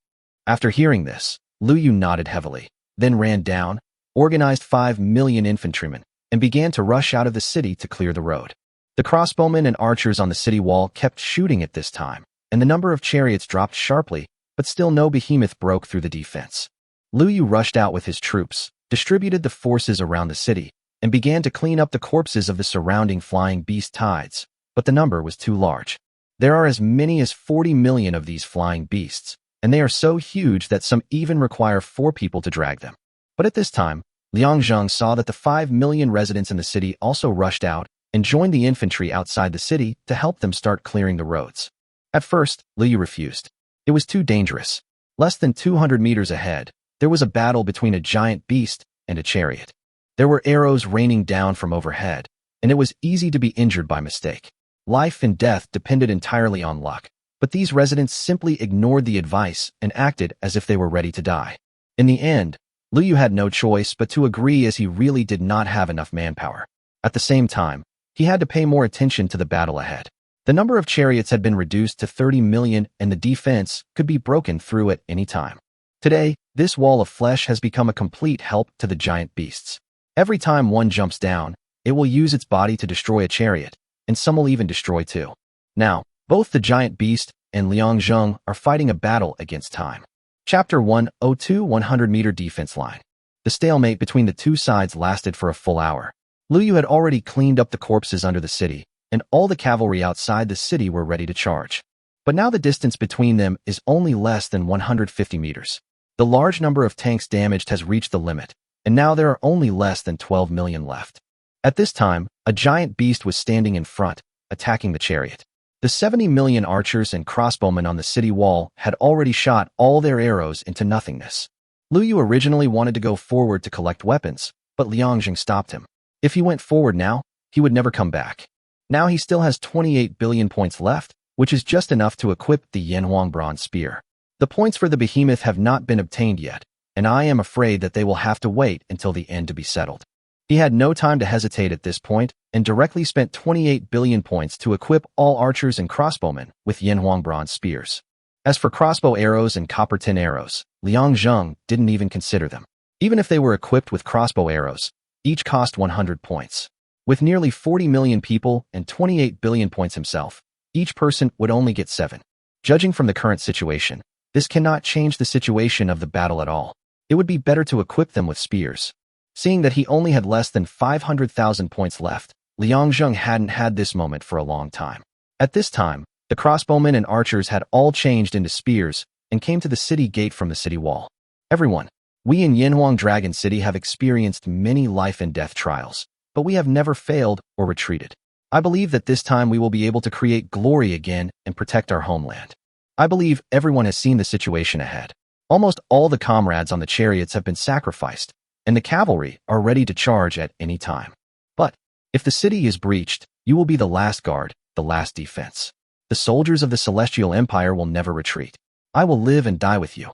After hearing this, Lu Yu nodded heavily, then ran down, organized 5 million infantrymen, and began to rush out of the city to clear the road. The crossbowmen and archers on the city wall kept shooting at this time, and the number of chariots dropped sharply, but still no behemoth broke through the defense. Lu Yu rushed out with his troops, distributed the forces around the city, and began to clean up the corpses of the surrounding flying beast tides, but the number was too large. There are as many as 40 million of these flying beasts, and they are so huge that some even require 4 people to drag them. But at this time, Liang Zheng saw that the 5 million residents in the city also rushed out and joined the infantry outside the city to help them start clearing the roads. At first, Lu Yu refused. It was too dangerous. Less than 200 meters ahead, there was a battle between a giant beast and a chariot. There were arrows raining down from overhead, and it was easy to be injured by mistake. Life and death depended entirely on luck, but these residents simply ignored the advice and acted as if they were ready to die. In the end, Lu Yu had no choice but to agree, as he really did not have enough manpower. At the same time, he had to pay more attention to the battle ahead. The number of chariots had been reduced to 30 million, and the defense could be broken through at any time. Today, This wall of flesh has become a complete help to the giant beasts. Every time one jumps down, it will use its body to destroy a chariot, and some will even destroy two. Now, both the giant beast and Liang Zheng are fighting a battle against time. Chapter 102 100-meter defense line. The stalemate between the two sides lasted for a full hour. Liu Yu had already cleaned up the corpses under the city, and all the cavalry outside the city were ready to charge. But now the distance between them is only less than 150 meters. The large number of tanks damaged has reached the limit, and now there are only less than 12 million left. At this time, a giant beast was standing in front, attacking the chariot. The 70 million archers and crossbowmen on the city wall had already shot all their arrows into nothingness. Liu Yu originally wanted to go forward to collect weapons, but Liang Zheng stopped him. If he went forward now, he would never come back. Now he still has 28 billion points left, which is just enough to equip the Yanhuang bronze spear. The points for the behemoth have not been obtained yet, and I am afraid that they will have to wait until the end to be settled. He had no time to hesitate at this point, and directly spent 28 billion points to equip all archers and crossbowmen with Yanhuang bronze spears. As for crossbow arrows and copper tin arrows, Liang Zheng didn't even consider them. Even if they were equipped with crossbow arrows, each cost 100 points. With nearly 40 million people and 28 billion points himself, each person would only get 7. Judging from the current situation, this cannot change the situation of the battle at all. It would be better to equip them with spears. Seeing that he only had less than 500,000 points left, Liang Zheng hadn't had this moment for a long time. At this time, the crossbowmen and archers had all changed into spears and came to the city gate from the city wall. Everyone, we in Yanhuang Dragon City have experienced many life and death trials, but we have never failed or retreated. I believe that this time we will be able to create glory again and protect our homeland. I believe everyone has seen the situation ahead. Almost all the comrades on the chariots have been sacrificed, and the cavalry are ready to charge at any time. But if the city is breached, you will be the last guard, the last defense. The soldiers of the Celestial Empire will never retreat. I will live and die with you.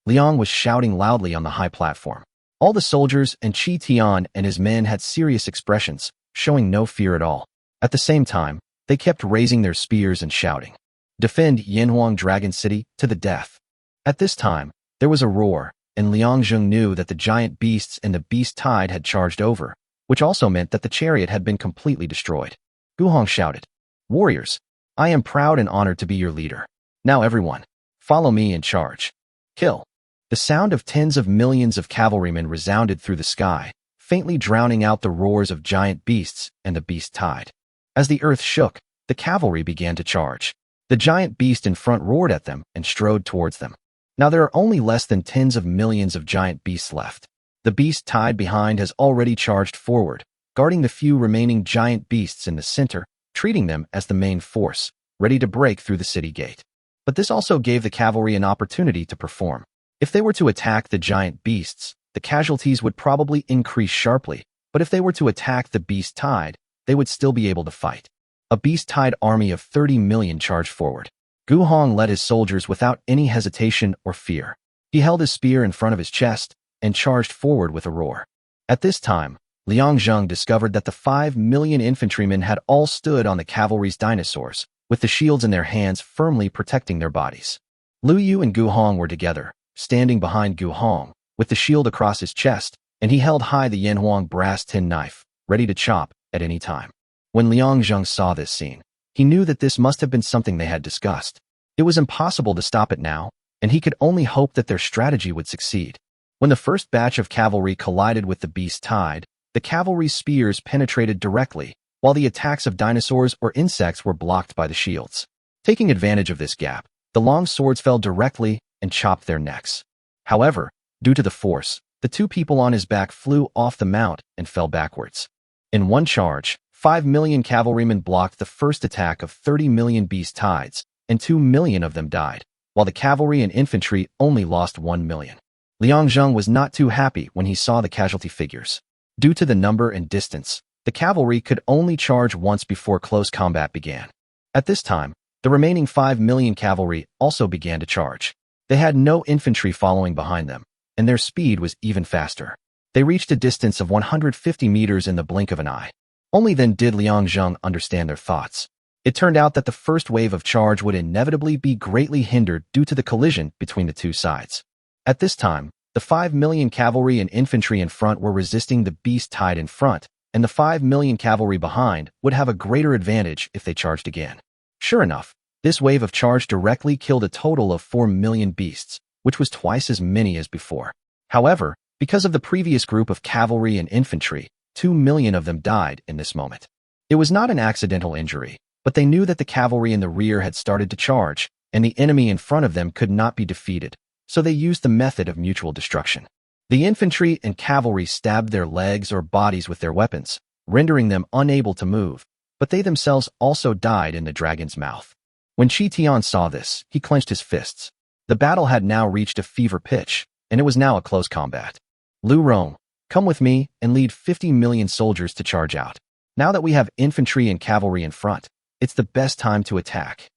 Liang was shouting loudly on the high platform. All the soldiers and Qi Tian and his men had serious expressions, showing no fear at all. At the same time, they kept raising their spears and shouting, "Defend Yanhuang Dragon City to the death." At this time, there was a roar, and Liang Zheng knew that the giant beasts and the beast tide had charged over, which also meant that the chariot had been completely destroyed. Gu Hong shouted, "Warriors, I am proud and honored to be your leader. Now everyone, follow me and charge. Kill." The sound of tens of millions of cavalrymen resounded through the sky, faintly drowning out the roars of giant beasts and the beast tide. As the earth shook, the cavalry began to charge. The giant beast in front roared at them and strode towards them. Now there are only less than tens of millions of giant beasts left. The beast tide behind has already charged forward, guarding the few remaining giant beasts in the center, treating them as the main force, ready to break through the city gate. But this also gave the cavalry an opportunity to perform. If they were to attack the giant beasts, the casualties would probably increase sharply, but if they were to attack the beast tide, they would still be able to fight. A beast tide army of 30 million charged forward. Gu Hong led his soldiers without any hesitation or fear. He held his spear in front of his chest and charged forward with a roar. At this time, Liang Zheng discovered that the 5 million infantrymen had all stood on the cavalry's dinosaurs, with the shields in their hands firmly protecting their bodies. Liu Yu and Gu Hong were together, standing behind Gu Hong, with the shield across his chest, and he held high the Yanhuang brass tin knife, ready to chop at any time. When Liang Zheng saw this scene, he knew that this must have been something they had discussed. It was impossible to stop it now, and he could only hope that their strategy would succeed. When the first batch of cavalry collided with the beast tide, the cavalry's spears penetrated directly, while the attacks of dinosaurs or insects were blocked by the shields. Taking advantage of this gap, the long swords fell directly and chopped their necks. However, due to the force, the two people on his back flew off the mount and fell backwards. In one charge, 5 million cavalrymen blocked the first attack of 30 million beast tides, and 2 million of them died, while the cavalry and infantry only lost 1 million. Liang Zheng was not too happy when he saw the casualty figures. Due to the number and distance, the cavalry could only charge once before close combat began. At this time, the remaining 5 million cavalry also began to charge. They had no infantry following behind them, and their speed was even faster. They reached a distance of 150 meters in the blink of an eye. Only then did Liang Zheng understand their thoughts. It turned out that the first wave of charge would inevitably be greatly hindered due to the collision between the two sides. At this time, The 5 million cavalry and infantry in front were resisting the beast tied in front, and the 5 million cavalry behind would have a greater advantage if they charged again. Sure enough, this wave of charge directly killed a total of 4 million beasts, which was twice as many as before. However, because of the previous group of cavalry and infantry, 2 million of them died in this moment. It was not an accidental injury, but they knew that the cavalry in the rear had started to charge, and the enemy in front of them could not be defeated, so they used the method of mutual destruction. The infantry and cavalry stabbed their legs or bodies with their weapons, rendering them unable to move, but they themselves also died in the dragon's mouth. When Chi Tian saw this, he clenched his fists. The battle had now reached a fever pitch, and it was now a close combat. Lu Rong, come with me and lead 50 million soldiers to charge out. Now that we have infantry and cavalry in front, it's the best time to attack.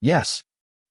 Yes.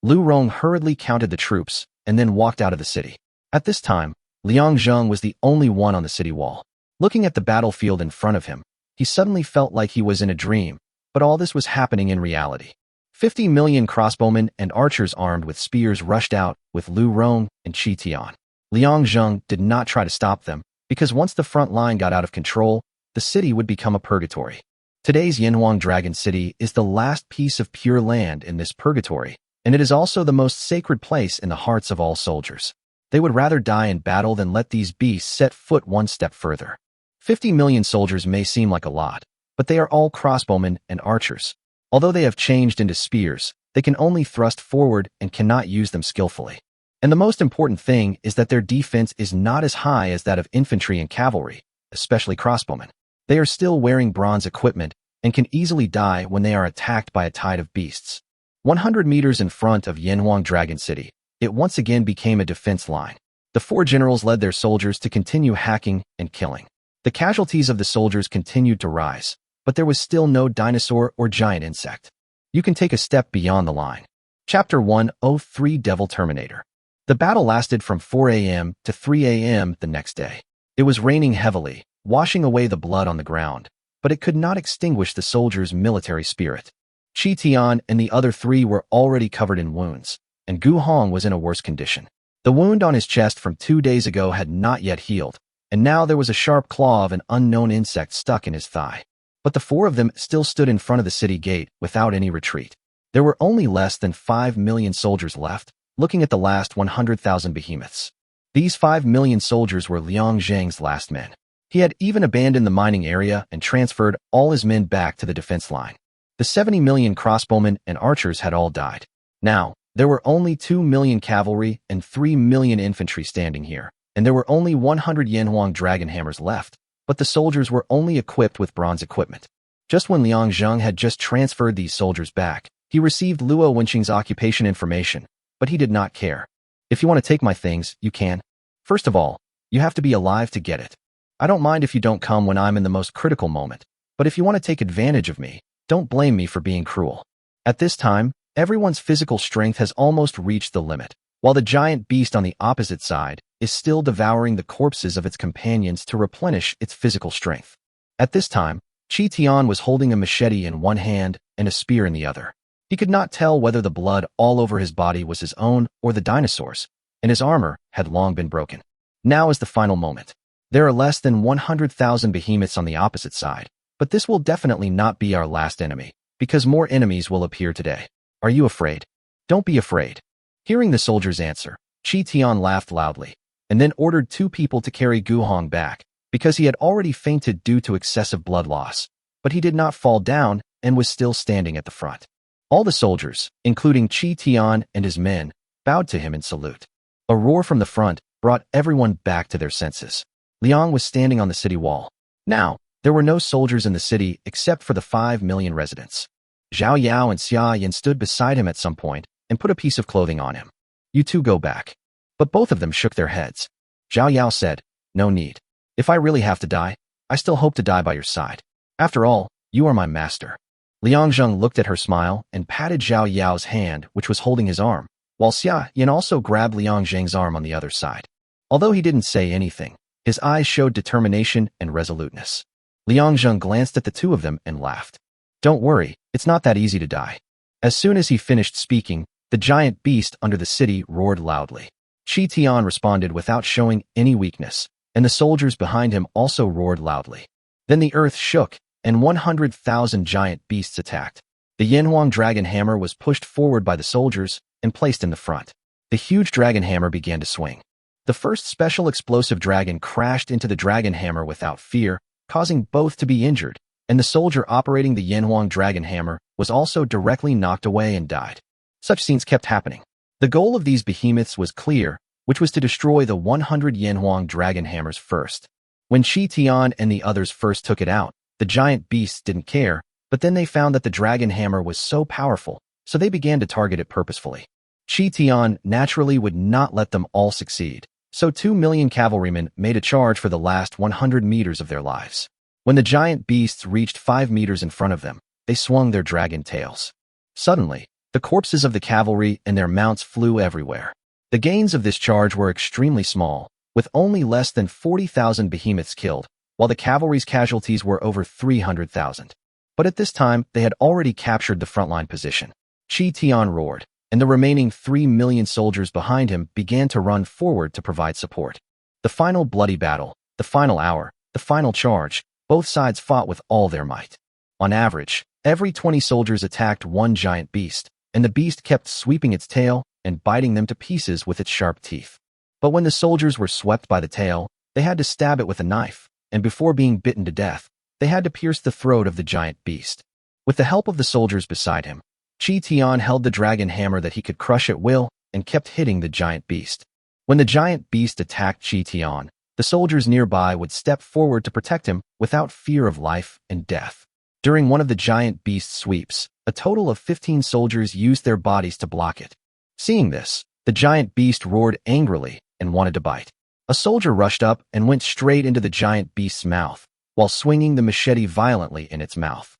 Lu Rong hurriedly counted the troops and then walked out of the city. At this time, Liang Zheng was the only one on the city wall. Looking at the battlefield in front of him, he suddenly felt like he was in a dream, but all this was happening in reality. 50 million crossbowmen and archers armed with spears rushed out with Lu Rong and Chi Tian. Liang Zheng did not try to stop them, because once the front line got out of control, the city would become a purgatory. Today's Yanhuang Dragon City is the last piece of pure land in this purgatory, and it is also the most sacred place in the hearts of all soldiers. They would rather die in battle than let these beasts set foot one step further. 50 million soldiers may seem like a lot, but they are all crossbowmen and archers. Although they have changed into spears, they can only thrust forward and cannot use them skillfully. And the most important thing is that their defense is not as high as that of infantry and cavalry, especially crossbowmen. They are still wearing bronze equipment and can easily die when they are attacked by a tide of beasts. 100 meters in front of Yanhuang Dragon City, it once again became a defense line. The 4 generals led their soldiers to continue hacking and killing. The casualties of the soldiers continued to rise, but there was still no dinosaur or giant insect. You can take a step beyond the line. Chapter 103 Devil Terminator. The battle lasted from 4 a.m. to 3 a.m. the next day. It was raining heavily, washing away the blood on the ground, but it could not extinguish the soldiers' military spirit. Chi Tian and the other 3 were already covered in wounds, and Gu Hong was in a worse condition. The wound on his chest from 2 days ago had not yet healed, and now there was a sharp claw of an unknown insect stuck in his thigh. But the 4 of them still stood in front of the city gate without any retreat. There were only less than 5 million soldiers left, looking at the last 100,000 behemoths. These 5 million soldiers were Liang Zheng's last men. He had even abandoned the mining area and transferred all his men back to the defense line. The 70 million crossbowmen and archers had all died. Now, there were only 2 million cavalry and 3 million infantry standing here, and there were only 100 Yanhuang dragon hammers left, but the soldiers were only equipped with bronze equipment. Just when Liang Zheng had just transferred these soldiers back, he received Luo Wenqing's occupation information, but he did not care. If you want to take my things, you can. First of all, you have to be alive to get it. I don't mind if you don't come when I'm in the most critical moment, but if you want to take advantage of me, don't blame me for being cruel. At this time, everyone's physical strength has almost reached the limit, while the giant beast on the opposite side is still devouring the corpses of its companions to replenish its physical strength. At this time, Chi Tian was holding a machete in one hand and a spear in the other. He could not tell whether the blood all over his body was his own or the dinosaurs, and his armor had long been broken. Now is the final moment. There are less than 100,000 behemoths on the opposite side, but this will definitely not be our last enemy, because more enemies will appear today. Are you afraid? Don't be afraid. Hearing the soldier's answer, Chi Tian laughed loudly, and then ordered 2 people to carry Gu Hong back, because he had already fainted due to excessive blood loss, but he did not fall down and was still standing at the front. All the soldiers, including Chi Tian and his men, bowed to him in salute. A roar from the front brought everyone back to their senses. Liang was standing on the city wall. Now, there were no soldiers in the city except for the 5 million residents. Zhao Yao and Xia Yan stood beside him at some point and put a piece of clothing on him. You 2 go back. But both of them shook their heads. Zhao Yao said, no need. If I really have to die, I still hope to die by your side. After all, you are my master. Liang Zheng looked at her smile and patted Zhao Yao's hand, which was holding his arm, while Xia Yan also grabbed Liang Zheng's arm on the other side. Although he didn't say anything, his eyes showed determination and resoluteness. Liang Zheng glanced at the 2 of them and laughed. Don't worry, it's not that easy to die. As soon as he finished speaking, the giant beast under the city roared loudly. Chi Tian responded without showing any weakness, and the soldiers behind him also roared loudly. Then the earth shook, and 100,000 giant beasts attacked. The Yanhuang dragon hammer was pushed forward by the soldiers and placed in the front. The huge dragon hammer began to swing. The first special explosive dragon crashed into the dragon hammer without fear, causing both to be injured, and the soldier operating the Yanhuang dragon hammer was also directly knocked away and died. Such scenes kept happening. The goal of these behemoths was clear, which was to destroy the 100 Yanhuang dragon hammers first. When Chi Tian and the others first took it out, the giant beasts didn't care, but then they found that the dragon hammer was so powerful, so they began to target it purposefully. Chi Tian naturally would not let them all succeed, so 2 million cavalrymen made a charge for the last 100 meters of their lives. When the giant beasts reached 5 meters in front of them, they swung their dragon tails. Suddenly, the corpses of the cavalry and their mounts flew everywhere. The gains of this charge were extremely small, with only less than 40,000 behemoths killed, while the cavalry's casualties were over 300,000. But at this time, they had already captured the frontline position. Chi Tian roared, and the remaining 3 million soldiers behind him began to run forward to provide support. The final bloody battle, the final hour, the final charge, both sides fought with all their might. On average, every 20 soldiers attacked one giant beast, and the beast kept sweeping its tail and biting them to pieces with its sharp teeth. But when the soldiers were swept by the tail, they had to stab it with a knife, and before being bitten to death, they had to pierce the throat of the giant beast. With the help of the soldiers beside him, Chi Tian held the dragon hammer that he could crush at will and kept hitting the giant beast. When the giant beast attacked Chi Tian, the soldiers nearby would step forward to protect him without fear of life and death. During one of the giant beast's sweeps, a total of 15 soldiers used their bodies to block it. Seeing this, the giant beast roared angrily and wanted to bite. A soldier rushed up and went straight into the giant beast's mouth, while swinging the machete violently in its mouth.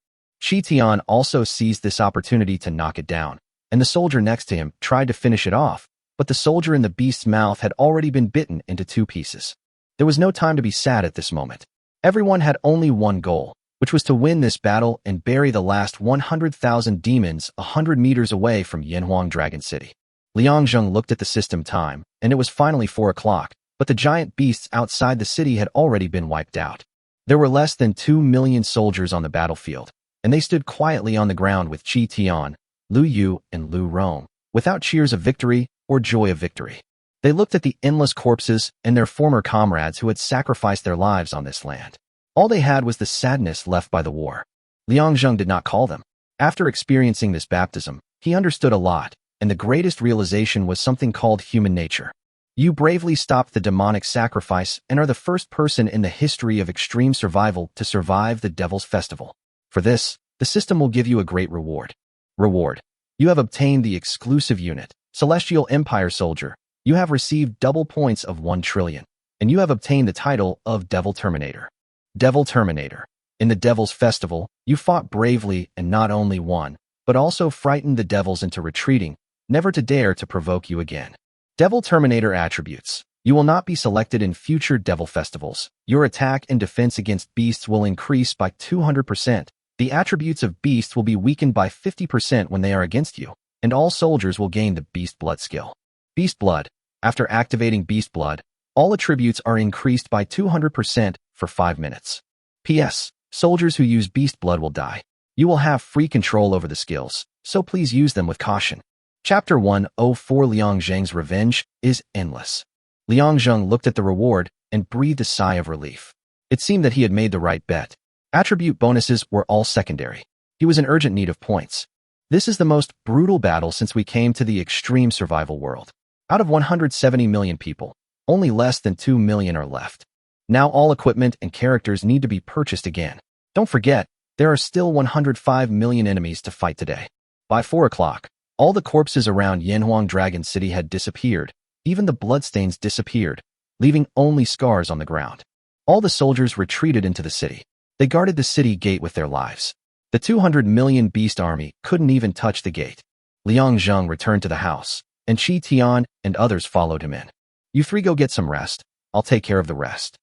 Chi Tian also seized this opportunity to knock it down, and the soldier next to him tried to finish it off, but the soldier in the beast's mouth had already been bitten into 2 pieces. There was no time to be sad at this moment. Everyone had only one goal, which was to win this battle and bury the last 100,000 demons 100 meters away from Yanhuang Dragon City. Liang Zheng looked at the system time, and it was finally 4 o'clock, but the giant beasts outside the city had already been wiped out. There were less than 2 million soldiers on the battlefield, and they stood quietly on the ground with Chi Tian, Lu Yu, and Lu Rong, without cheers of victory or joy of victory. They looked at the endless corpses and their former comrades who had sacrificed their lives on this land. All they had was the sadness left by the war. Liang Zheng did not call them. After experiencing this baptism, he understood a lot, and the greatest realization was something called human nature. You bravely stopped the demonic sacrifice and are the first person in the history of extreme survival to survive the Devil's Festival. For this, the system will give you a great reward. Reward. You have obtained the exclusive unit, Celestial Empire Soldier. You have received double points of 1 trillion, and you have obtained the title of Devil Terminator. Devil Terminator. In the Devil's Festival, you fought bravely and not only won, but also frightened the devils into retreating, never to dare to provoke you again. Devil Terminator attributes. You will not be selected in future Devil Festivals. Your attack and defense against beasts will increase by 200%. The attributes of beasts will be weakened by 50% when they are against you, and all soldiers will gain the Beast Blood skill. Beast Blood. After activating Beast Blood, all attributes are increased by 200% for 5 minutes. P.S. Soldiers who use Beast Blood will die. You will have free control over the skills, so please use them with caution. Chapter 104 Liang Zheng's Revenge is endless. Liang Zheng looked at the reward and breathed a sigh of relief. It seemed that he had made the right bet. Attribute bonuses were all secondary. He was in urgent need of points. This is the most brutal battle since we came to the extreme survival world. Out of 170 million people, only less than 2 million are left. Now all equipment and characters need to be purchased again. Don't forget, there are still 105 million enemies to fight today. By 4 o'clock, all the corpses around Yanhuang Dragon City had disappeared. Even the bloodstains disappeared, leaving only scars on the ground. All the soldiers retreated into the city. They guarded the city gate with their lives. The 200 million beast army couldn't even touch the gate. Liang Zheng returned to the house, and Chi Tian and others followed him in. You 3 go get some rest. I'll take care of the rest.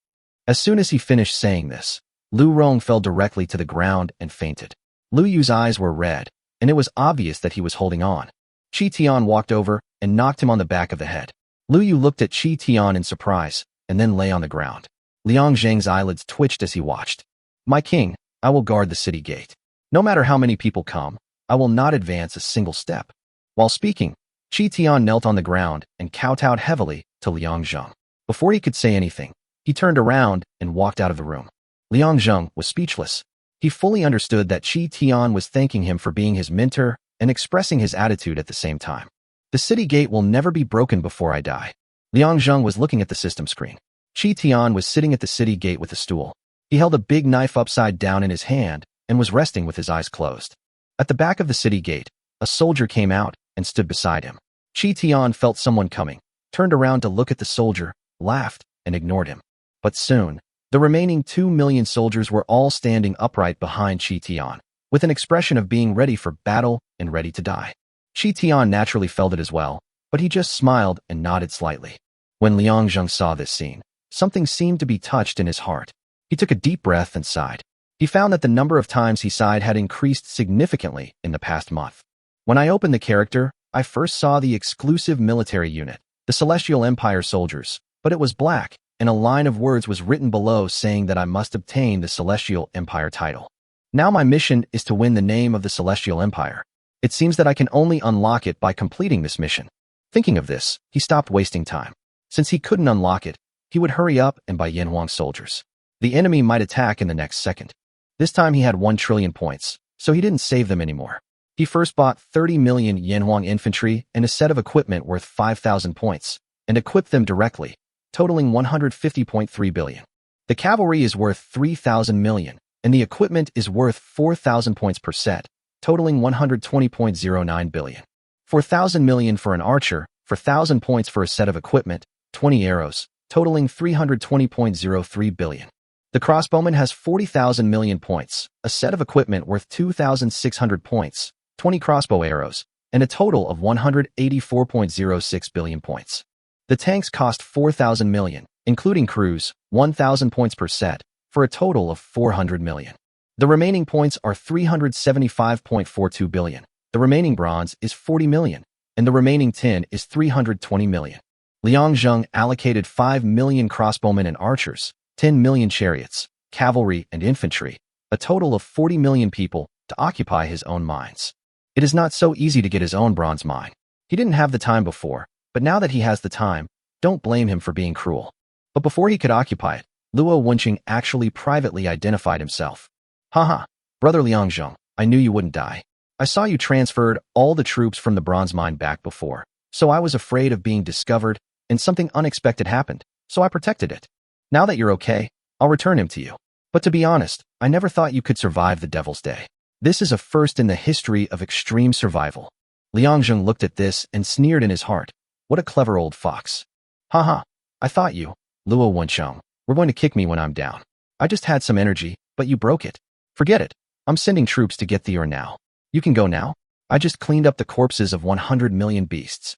As soon as he finished saying this, Lu Rong fell directly to the ground and fainted. Lu Yu's eyes were red, and it was obvious that he was holding on. Chi Tian walked over and knocked him on the back of the head. Lu Yu looked at Qi Tian in surprise, and then lay on the ground. Liang Zhang's eyelids twitched as he watched. My king, I will guard the city gate. No matter how many people come, I will not advance a single step. While speaking, Qi Tian knelt on the ground and kowtowed heavily to Liang Zhang. Before he could say anything, he turned around and walked out of the room. Liang Zhang was speechless. He fully understood that Qi Tian was thanking him for being his mentor and expressing his attitude at the same time. The city gate will never be broken before I die. Liang Zhang was looking at the system screen. Qi Tian was sitting at the city gate with a stool. He held a big knife upside down in his hand and was resting with his eyes closed. At the back of the city gate, a soldier came out and stood beside him. Qi Tian felt someone coming, turned around to look at the soldier, laughed, and ignored him. But soon, the remaining 2 million soldiers were all standing upright behind Qi Tian, with an expression of being ready for battle and ready to die. Qi Tian naturally felt it as well, but he just smiled and nodded slightly. When Liang Zhang saw this scene, something seemed to be touched in his heart. He took a deep breath and sighed. He found that the number of times he sighed had increased significantly in the past month. When I opened the character, I first saw the exclusive military unit, the Celestial Empire soldiers, but it was black, and a line of words was written below saying that I must obtain the Celestial Empire title. Now my mission is to win the name of the Celestial Empire. It seems that I can only unlock it by completing this mission. Thinking of this, he stopped wasting time. Since he couldn't unlock it, he would hurry up and buy Yanhuang soldiers. The enemy might attack in the next second. This time he had 1 trillion points, so he didn't save them anymore. He first bought 30 million Yanhuang infantry and a set of equipment worth 5,000 points, and equipped them directly, totaling 150.3 billion. The cavalry is worth 3,000 million, and the equipment is worth 4,000 points per set, totaling 120.09 billion. 4,000 million for an archer, 4,000 points for a set of equipment, 20 arrows, totaling 320.03 billion. The crossbowman has 40,000 million points, a set of equipment worth 2,600 points, 20 crossbow arrows, and a total of 184.06 billion points. The tanks cost 4,000 million, including crews, 1,000 points per set, for a total of 400 million. The remaining points are 375.42 billion. The remaining bronze is 40 million, and the remaining tin is 320 million. Liang Zhang allocated 5 million crossbowmen and archers, 10 million chariots, cavalry, and infantry, a total of 40 million people, to occupy his own mines. It is not so easy to get his own bronze mine. He didn't have the time before, but now that he has the time, don't blame him for being cruel. But before he could occupy it, Luo Wenqing actually privately identified himself. Haha, brother Liang Zhang, I knew you wouldn't die. I saw you transferred all the troops from the bronze mine back before, so I was afraid of being discovered, and something unexpected happened, so I protected it. Now that you're okay, I'll return him to you. But to be honest, I never thought you could survive the Devil's Day. This is a first in the history of extreme survival. Liang Zhang looked at this and sneered in his heart. What a clever old fox. Haha, I thought you, Luo Wenqing, were going to kick me when I'm down. I just had some energy, but you broke it. Forget it. I'm sending troops to get the ore now. You can go now. I just cleaned up the corpses of 100 million beasts.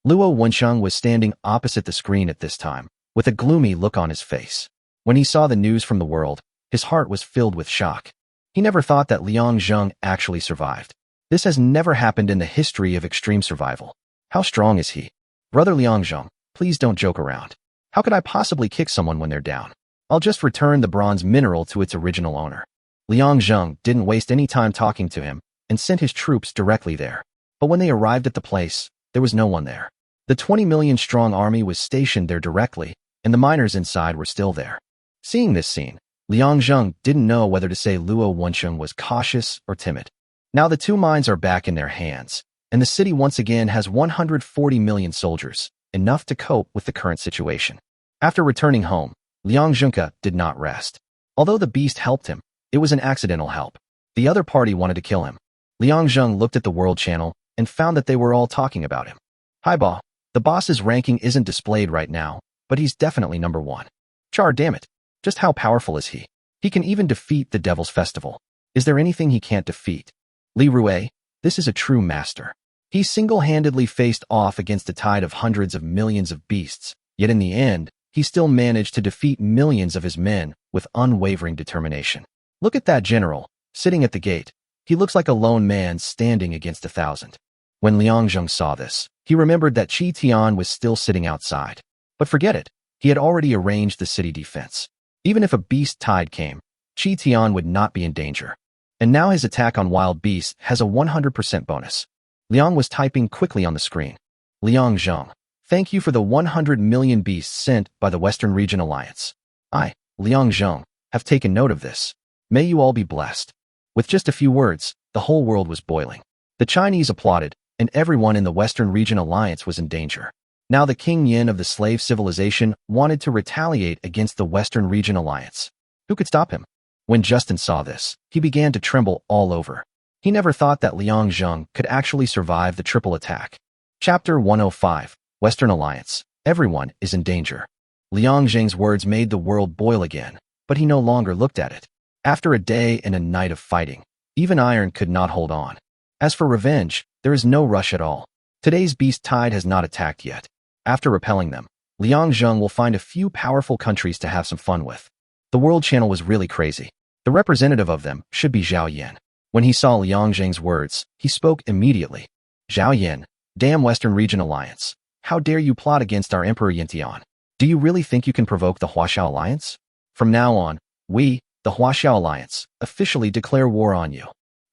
Luo Wenqing was standing opposite the screen at this time, with a gloomy look on his face. When he saw the news from the world, his heart was filled with shock. He never thought that Liang Zhang actually survived. This has never happened in the history of extreme survival. How strong is he? Brother Liang Zhang, please don't joke around. How could I possibly kick someone when they're down? I'll just return the bronze mineral to its original owner. Liang Zhang didn't waste any time talking to him and sent his troops directly there. But when they arrived at the place, there was no one there. The 20 million strong army was stationed there directly, and the miners inside were still there. Seeing this scene, Liang Zhang didn't know whether to say Luo Wenqing was cautious or timid. Now the 2 mines are back in their hands, and the city once again has 140 million soldiers, enough to cope with the current situation. After returning home, Liang Zhengke did not rest. Although the beast helped him, it was an accidental help. The other party wanted to kill him. Liang Zhang looked at the World Channel and found that they were all talking about him. Hi, Ba. The boss's ranking isn't displayed right now, but he's definitely number 1. Char, damn it. Just how powerful is he? He can even defeat the Devil's Festival. Is there anything he can't defeat? Li Rue, this is a true master. He single-handedly faced off against a tide of hundreds of millions of beasts, yet in the end, he still managed to defeat millions of his men with unwavering determination. Look at that general, sitting at the gate. He looks like a lone man standing against 1,000. When Liang Zhang saw this, He remembered that Qi Tian was still sitting outside. But forget it, he had already arranged the city defense. Even if a beast tide came, Qi Tian would not be in danger. And now his attack on wild beasts has a 100% bonus. Liang was typing quickly on the screen. Liang Zheng, thank you for the 100 million beasts sent by the Western Region Alliance. I, Liang Zheng, have taken note of this. May you all be blessed. With just a few words, the whole world was boiling. The Chinese applauded, and everyone in the Western Region Alliance was in danger. Now the King Yin of the slave civilization wanted to retaliate against the Western Region Alliance. Who could stop him? When Justin saw this, he began to tremble all over. He never thought that Liang Zheng could actually survive the triple attack. Chapter 105, Western Alliance. Everyone is in danger. Liang Zheng's words made the world boil again, but he no longer looked at it. After a day and a night of fighting, even iron could not hold on. As for revenge, there is no rush at all. Today's beast tide has not attacked yet. After repelling them, Liang Zheng will find a few powerful countries to have some fun with. The World Channel was really crazy. The representative of them should be Zhao Yin. When he saw Liang Zheng's words, he spoke immediately. Zhao Yin, damn Western Region Alliance. How dare you plot against our Emperor Yintian? Do you really think you can provoke the Huaxiao Alliance? From now on, we, the Huaxiao Alliance, officially declare war on you.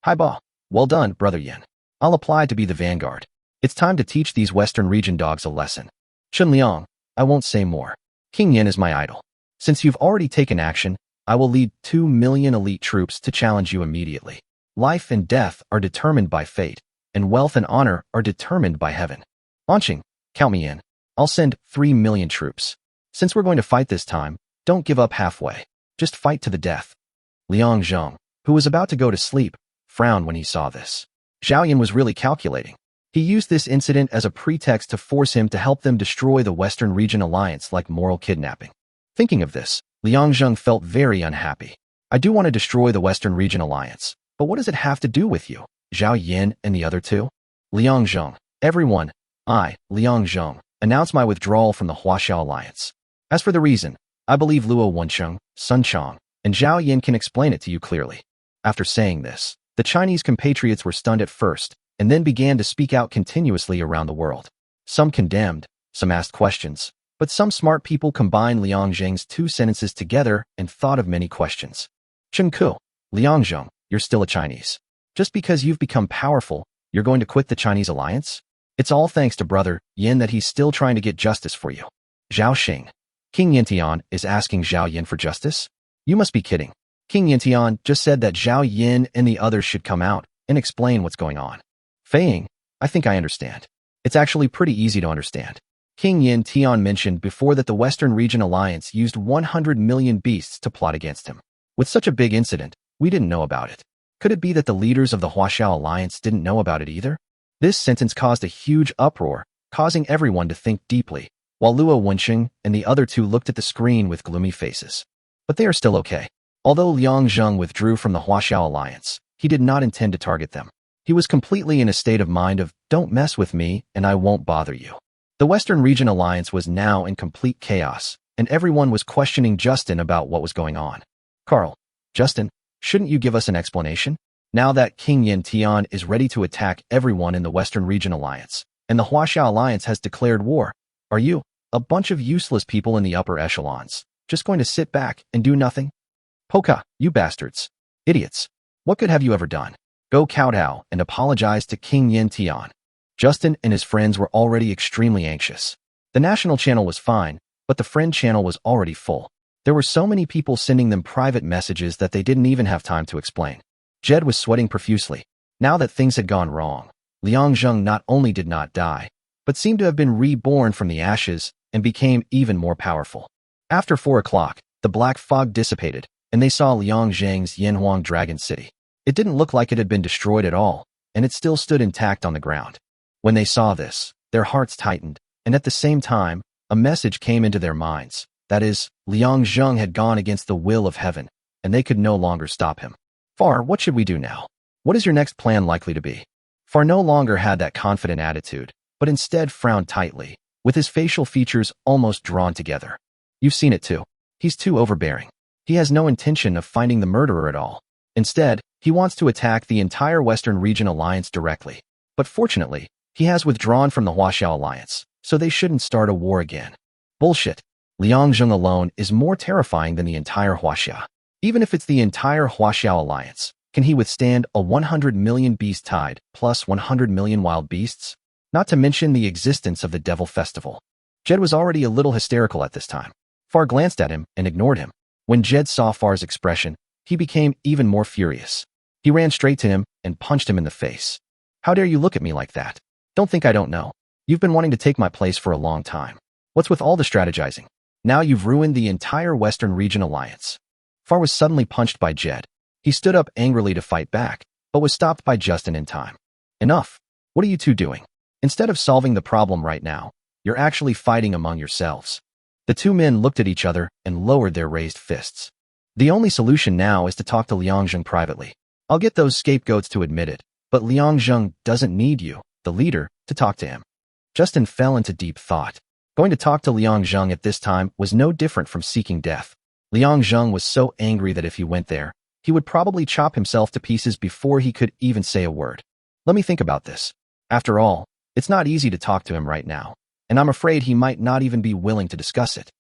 Hai ba. Well done, Brother Yin. I'll apply to be the vanguard. It's time to teach these Western Region dogs a lesson. Chun Liang, I won't say more. King Yin is my idol. Since you've already taken action, I will lead 2 million elite troops to challenge you immediately. Life and death are determined by fate, and wealth and honor are determined by heaven. Launching, count me in. I'll send 3 million troops. Since we're going to fight this time, don't give up halfway. Just fight to the death. Liang Zheng, who was about to go to sleep, frowned when he saw this. Zhao Yin was really calculating. He used this incident as a pretext to force him to help them destroy the Western Region Alliance like moral kidnapping. Thinking of this, Liang Zheng felt very unhappy. I do want to destroy the Western Region Alliance, but what does it have to do with you, Zhao Yin and the other two? Liang Zheng, everyone, I, Liang Zheng, announce my withdrawal from the Huaxiao Alliance. As for the reason, I believe Luo Wencheng, Sun Chang, and Zhao Yin can explain it to you clearly. After saying this, the Chinese compatriots were stunned at first, and then began to speak out continuously around the world. Some condemned, some asked questions, but some smart people combined Liang Zheng's 2 sentences together and thought of many questions. Chen Ku, Liang Zheng, you're still a Chinese. Just because you've become powerful, you're going to quit the Chinese alliance? It's all thanks to Brother Yin that he's still trying to get justice for you. Zhao Xing, King Yintian is asking Zhao Yin for justice? You must be kidding. King Yintian just said that Zhao Yin and the others should come out and explain what's going on. Fei Ying, I think I understand. It's actually pretty easy to understand. King Yin Tian mentioned before that the Western Region Alliance used 100 million beasts to plot against him. With such a big incident, we didn't know about it. Could it be that the leaders of the Huaxiao Alliance didn't know about it either? This sentence caused a huge uproar, causing everyone to think deeply, while Luo Wencheng and the other 2 looked at the screen with gloomy faces. But they are still okay. Although Liang Zheng withdrew from the Huaxiao Alliance, he did not intend to target them. He was completely in a state of mind of, don't mess with me and I won't bother you. The Western Region Alliance was now in complete chaos, and everyone was questioning Justin about what was going on. Carl, Justin, shouldn't you give us an explanation? Now that King Yin Tian is ready to attack everyone in the Western Region Alliance, and the Huaxiao Alliance has declared war, are you, a bunch of useless people in the upper echelons, just going to sit back and do nothing? Poka, you bastards. Idiots. What good have you ever done? Go kowtow and apologize to King Yin Tian. Justin and his friends were already extremely anxious. The national channel was fine, but the friend channel was already full. There were so many people sending them private messages that they didn't even have time to explain. Jed was sweating profusely. Now that things had gone wrong, Liang Zheng not only did not die, but seemed to have been reborn from the ashes and became even more powerful. After 4 o'clock, the black fog dissipated, and they saw Liang Zheng's Yanhuang Dragon City. It didn't look like it had been destroyed at all, and it still stood intact on the ground. When they saw this, their hearts tightened, and at the same time, a message came into their minds. That is, Liang Zheng had gone against the will of heaven, and they could no longer stop him. Far, what should we do now? What is your next plan likely to be? Far no longer had that confident attitude, but instead frowned tightly, with his facial features almost drawn together. You've seen it too. He's too overbearing. He has no intention of finding the murderer at all. Instead, he wants to attack the entire Western Region Alliance directly. But fortunately, He has withdrawn from the Huaxiao alliance, so they shouldn't start a war again. Bullshit. Liang Zheng alone is more terrifying than the entire Huaxia. Even if it's the entire Huaxiao alliance, can he withstand a 100 million beast tide plus 100 million wild beasts? Not to mention the existence of the Devil Festival. Jed was already a little hysterical at this time. Far glanced at him and ignored him. When Jed saw Far's expression, he became even more furious. He ran straight to him and punched him in the face. How dare you look at me like that? Don't think I don't know. You've been wanting to take my place for a long time. What's with all the strategizing? Now you've ruined the entire Western Region alliance. Far was suddenly punched by Jed. He stood up angrily to fight back, but was stopped by Justin in time. Enough. What are you two doing? Instead of solving the problem right now, you're actually fighting among yourselves. The two men looked at each other and lowered their raised fists. The only solution now is to talk to Liang Zheng privately. I'll get those scapegoats to admit it, but Liang Zheng doesn't need you, the leader, to talk to him. Justin fell into deep thought. Going to talk to Liang Zheng at this time was no different from seeking death. Liang Zheng was so angry that if he went there, he would probably chop himself to pieces before he could even say a word. Let me think about this. After all, it's not easy to talk to him right now, and I'm afraid he might not even be willing to discuss it.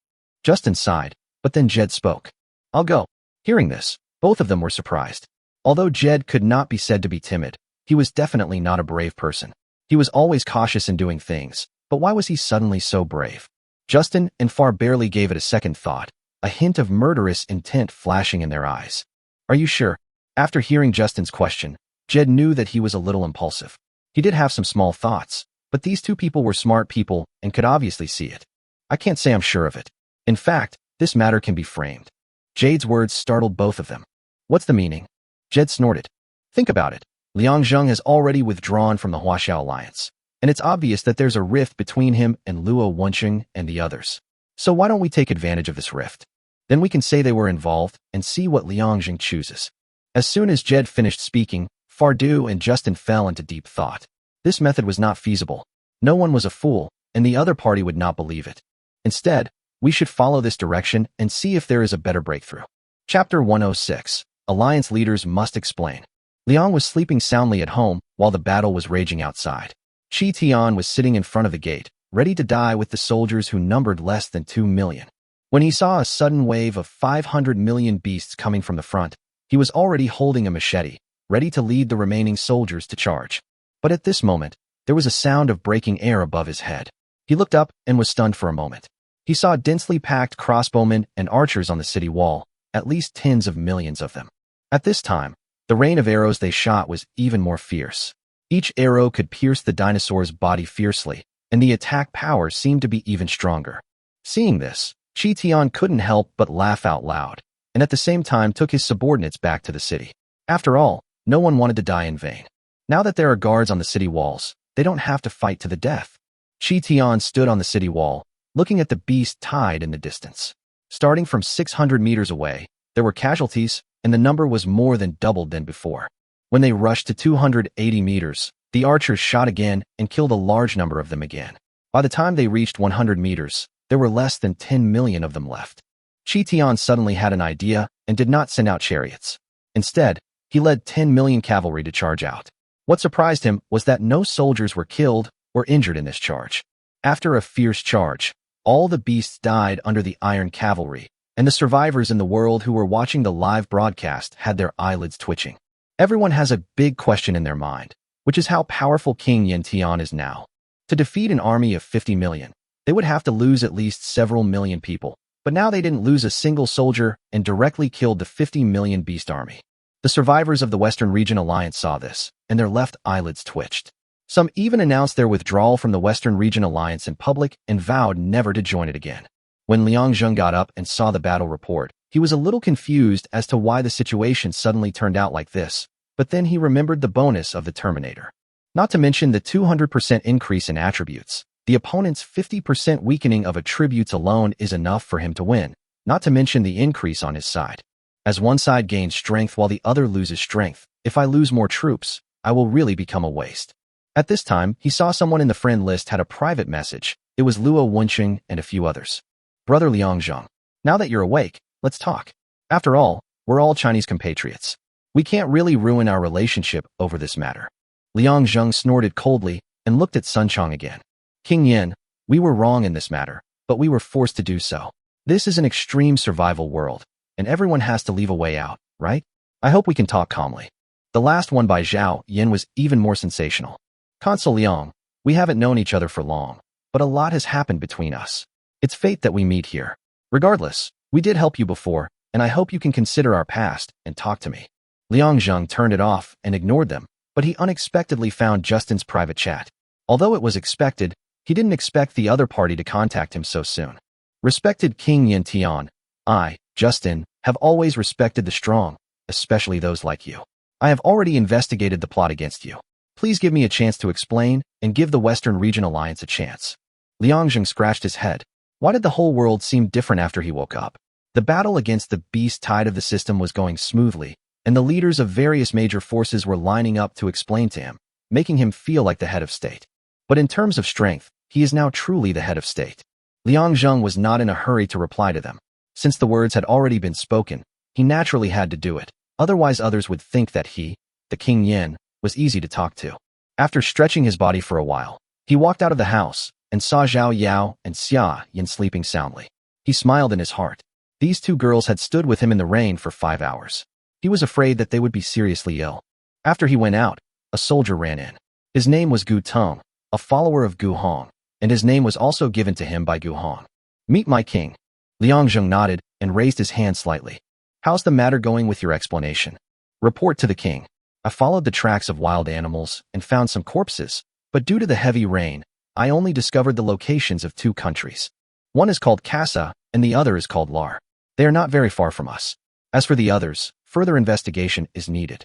Justin sighed, but then Jed spoke. I'll go. Hearing this, both of them were surprised. Although Jed could not be said to be timid, he was definitely not a brave person. He was always cautious in doing things, but why was he suddenly so brave? Justin and Far barely gave it a second thought, a hint of murderous intent flashing in their eyes. Are you sure? After hearing Justin's question, Jed knew that he was a little impulsive. He did have some small thoughts, but these two people were smart people and could obviously see it. I can't say I'm sure of it. In fact, this matter can be framed. Jade's words startled both of them. What's the meaning? Jed snorted. Think about it. Liang Zheng has already withdrawn from the Huaxiao alliance, and it's obvious that there's a rift between him and Luo Wenqing and the others. So why don't we take advantage of this rift? Then we can say they were involved and see what Liang Zheng chooses. As soon as Jed finished speaking, Fardu and Justin fell into deep thought. This method was not feasible. No one was a fool, and the other party would not believe it. Instead, we should follow this direction and see if there is a better breakthrough. Chapter 106. Alliance Leaders Must Explain. Liang was sleeping soundly at home while the battle was raging outside. Qi Tian was sitting in front of the gate, ready to die with the soldiers who numbered less than 2 million. When he saw a sudden wave of 500 million beasts coming from the front, he was already holding a machete, ready to lead the remaining soldiers to charge. But at this moment, there was a sound of breaking air above his head. He looked up and was stunned for a moment. He saw densely packed crossbowmen and archers on the city wall, at least tens of millions of them. At this time, the rain of arrows they shot was even more fierce. Each arrow could pierce the dinosaur's body fiercely, and the attack power seemed to be even stronger. Seeing this, Qi Tian couldn't help but laugh out loud, and at the same time took his subordinates back to the city. After all, no one wanted to die in vain. Now that there are guards on the city walls, they don't have to fight to the death. Qi Tian stood on the city wall, looking at the beast tide in the distance. Starting from 600 meters away, there were casualties, and the number was more than doubled than before. When they rushed to 280 meters, the archers shot again and killed a large number of them again. By the time they reached 100 meters, there were less than 10 million of them left. Qi Tian suddenly had an idea and did not send out chariots. Instead, he led 10 million cavalry to charge out. What surprised him was that no soldiers were killed or injured in this charge. After a fierce charge, all the beasts died under the iron cavalry, and the survivors in the world who were watching the live broadcast had their eyelids twitching. Everyone has a big question in their mind, which is how powerful King Yantian is now. To defeat an army of 50 million, they would have to lose at least several million people, but now they didn't lose a single soldier and directly killed the 50 million beast army. The survivors of the Western Region Alliance saw this, and their left eyelids twitched. Some even announced their withdrawal from the Western Region Alliance in public and vowed never to join it again. When Liang Zheng got up and saw the battle report, he was a little confused as to why the situation suddenly turned out like this, but then he remembered the bonus of the Terminator. Not to mention the 200% increase in attributes. The opponent's 50% weakening of attributes alone is enough for him to win, not to mention the increase on his side. As one side gains strength while the other loses strength, if I lose more troops, I will really become a waste. At this time, he saw someone in the friend list had a private message. It was Luo Wenqing and a few others. Brother Liang Zheng, now that you're awake, let's talk. After all, we're all Chinese compatriots. We can't really ruin our relationship over this matter. Liang Zheng snorted coldly, and looked at Sun Chong again. King Yin, we were wrong in this matter, but we were forced to do so. This is an extreme survival world, and everyone has to leave a way out, right? I hope we can talk calmly. The last one by Zhao Yin was even more sensational. Consul Liang, we haven't known each other for long, but a lot has happened between us. It's fate that we meet here. Regardless, we did help you before, and I hope you can consider our past and talk to me. Liang Zheng turned it off and ignored them, but he unexpectedly found Justin's private chat. Although it was expected, he didn't expect the other party to contact him so soon. Respected King Yin Tian, I, Justin, have always respected the strong, especially those like you. I have already investigated the plot against you. Please give me a chance to explain and give the Western Region Alliance a chance. Liang Zheng scratched his head. Why did the whole world seem different after he woke up? The battle against the beast tide of the system was going smoothly, and the leaders of various major forces were lining up to explain to him, making him feel like the head of state. But in terms of strength, he is now truly the head of state. Liang Zheng was not in a hurry to reply to them. Since the words had already been spoken, he naturally had to do it, otherwise others would think that he, the King Yin, was easy to talk to. After stretching his body for a while, he walked out of the house and saw Zhao Yao and Xia Yin sleeping soundly. He smiled in his heart. These two girls had stood with him in the rain for 5 hours. He was afraid that they would be seriously ill. After he went out, a soldier ran in. His name was Gu Tong, a follower of Gu Hong, and his name was also given to him by Gu Hong. Meet my king. Liang Zheng nodded and raised his hand slightly. How's the matter going with your explanation? Report to the king. I followed the tracks of wild animals and found some corpses, but due to the heavy rain, I only discovered the locations of 2 countries. One is called Kasa, and the other is called Lar. They are not very far from us. As for the others, further investigation is needed.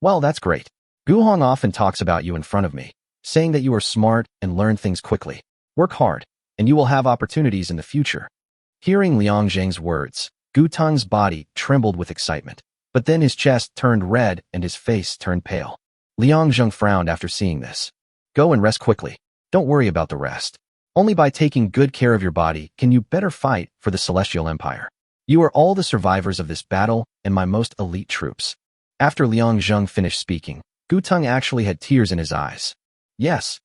Well, that's great. Gu Hong often talks about you in front of me, saying that you are smart and learn things quickly. Work hard, and you will have opportunities in the future. Hearing Liang Zheng's words, Gu Tong's body trembled with excitement, but then his chest turned red and his face turned pale. Liang Zheng frowned after seeing this. Go and rest quickly. Don't worry about the rest. Only by taking good care of your body can you better fight for the Celestial Empire. You are all the survivors of this battle and my most elite troops. After Liang Zheng finished speaking, Gu Tong actually had tears in his eyes. Yes.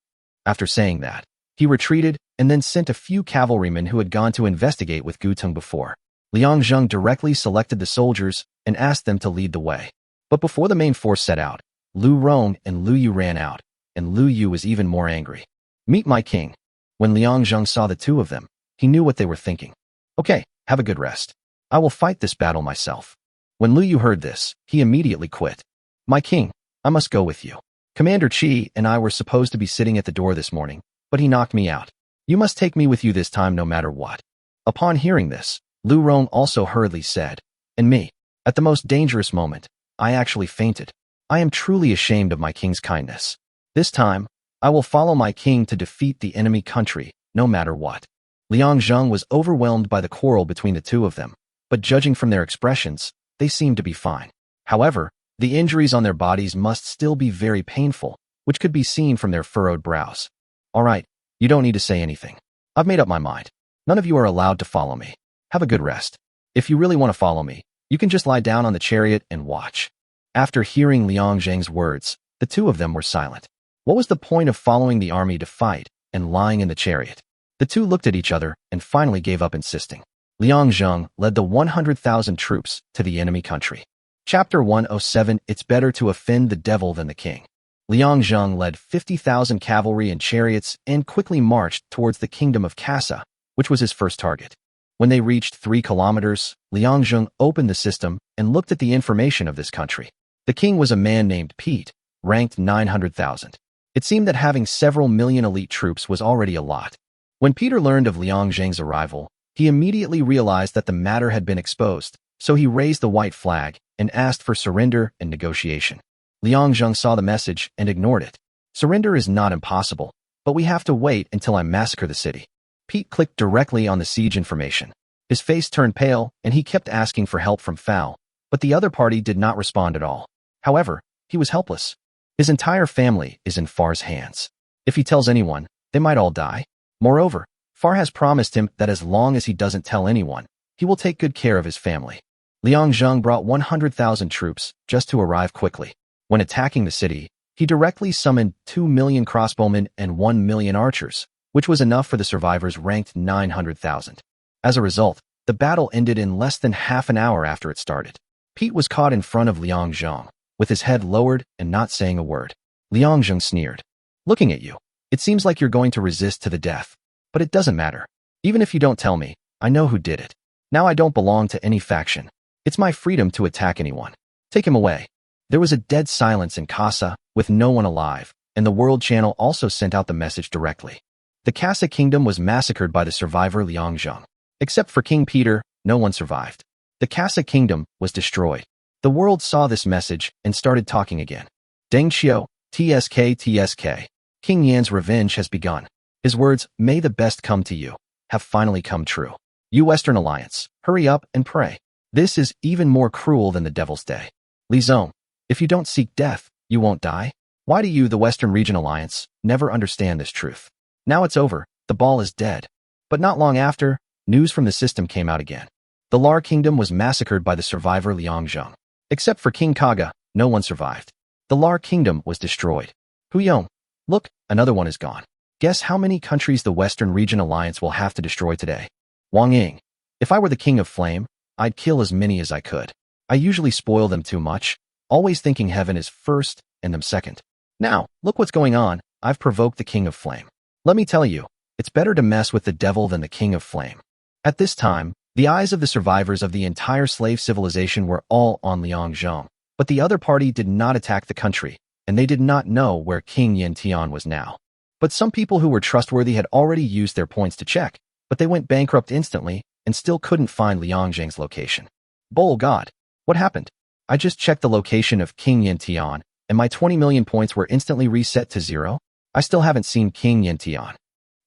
After saying that, he retreated and then sent a few cavalrymen who had gone to investigate with Gu Tong before. Liang Zheng directly selected the soldiers and asked them to lead the way. But before the main force set out, Lu Rong and Lu Yu ran out, and Lu Yu was even more angry. Meet my king. When Liang Zheng saw the 2 of them, he knew what they were thinking. Okay, have a good rest. I will fight this battle myself. When Lu Yu heard this, he immediately quit. My king, I must go with you. Commander Qi and I were supposed to be sitting at the door this morning, but he knocked me out. You must take me with you this time no matter what. Upon hearing this, Lu Rong also hurriedly said, and me. At the most dangerous moment, I actually fainted. I am truly ashamed of my king's kindness. This time, I will follow my king to defeat the enemy country, no matter what. Liang Zheng was overwhelmed by the quarrel between the 2 of them, but judging from their expressions, they seemed to be fine. However, the injuries on their bodies must still be very painful, which could be seen from their furrowed brows. All right, you don't need to say anything. I've made up my mind. None of you are allowed to follow me. Have a good rest. If you really want to follow me, you can just lie down on the chariot and watch. After hearing Liang Zheng's words, the 2 of them were silent. What was the point of following the army to fight and lying in the chariot? The 2 looked at each other and finally gave up insisting. Liang Zheng led the 100,000 troops to the enemy country. Chapter 107 It's better to offend the devil than the king. Liang Zheng led 50,000 cavalry and chariots and quickly marched towards the kingdom of Kasa, which was his first target. When they reached 3 kilometers, Liang Zheng opened the system and looked at the information of this country. The king was a man named Pete, ranked 900,000. It seemed that having several million elite troops was already a lot. When Peter learned of Liang Zheng's arrival, he immediately realized that the matter had been exposed, so he raised the white flag and asked for surrender and negotiation. Liang Zheng saw the message and ignored it. Surrender is not impossible, but we have to wait until I massacre the city. Pete clicked directly on the siege information. His face turned pale and he kept asking for help from Fao, but the other party did not respond at all. However, he was helpless. His entire family is in Far's hands. If he tells anyone, they might all die. Moreover, Far has promised him that as long as he doesn't tell anyone, he will take good care of his family. Liang Zheng brought 100,000 troops just to arrive quickly. When attacking the city, He directly summoned 2 million crossbowmen and 1 million archers, which was enough for the survivors ranked 900,000. As a result, the battle ended in less than half an hour after it started. Pete was caught in front of Liang Zhong, with his head lowered and not saying a word. Liang Zhong sneered. Looking at you, it seems like you're going to resist to the death. But it doesn't matter. Even if you don't tell me, I know who did it. Now I don't belong to any faction. It's my freedom to attack anyone. Take him away. There was a dead silence in Casa, with no one alive, and the World Channel also sent out the message directly. The Casa Kingdom was massacred by the survivor Liang Zhong. Except for King Peter, no one survived. The Casa Kingdom was destroyed. The world saw this message and started talking again. Deng Xiao, TSK TSK. King Yan's revenge has begun. His words, may the best come to you, have finally come true. You Western Alliance, hurry up and pray. This is even more cruel than the Devil's Day. Li Zong, if you don't seek death, you won't die? Why do you, the Western Region Alliance, never understand this truth? Now it's over, the ball is dead. But not long after, news from the system came out again. The Lar Kingdom was massacred by the survivor Liang Zhong. Except for King Kaga, no one survived. The Lar Kingdom was destroyed. Huyong, look, another one is gone. Guess how many countries the Western Region Alliance will have to destroy today? Wang Ying, if I were the King of Flame, I'd kill as many as I could. I usually spoil them too much, always thinking heaven is first and them second. Now, look what's going on, I've provoked the King of Flame. Let me tell you, it's better to mess with the devil than the King of Flame. At this time, the eyes of the survivors of the entire slave civilization were all on Liang Zhong, but the other party did not attack the country, and they did not know where King Yin Tian was now. But some people who were trustworthy had already used their points to check, but they went bankrupt instantly and still couldn't find Liang Zheng's location. Bull God, what happened? I just checked the location of King Yin Tian, and my 20 million points were instantly reset to 0. I still haven't seen King Yin Tian.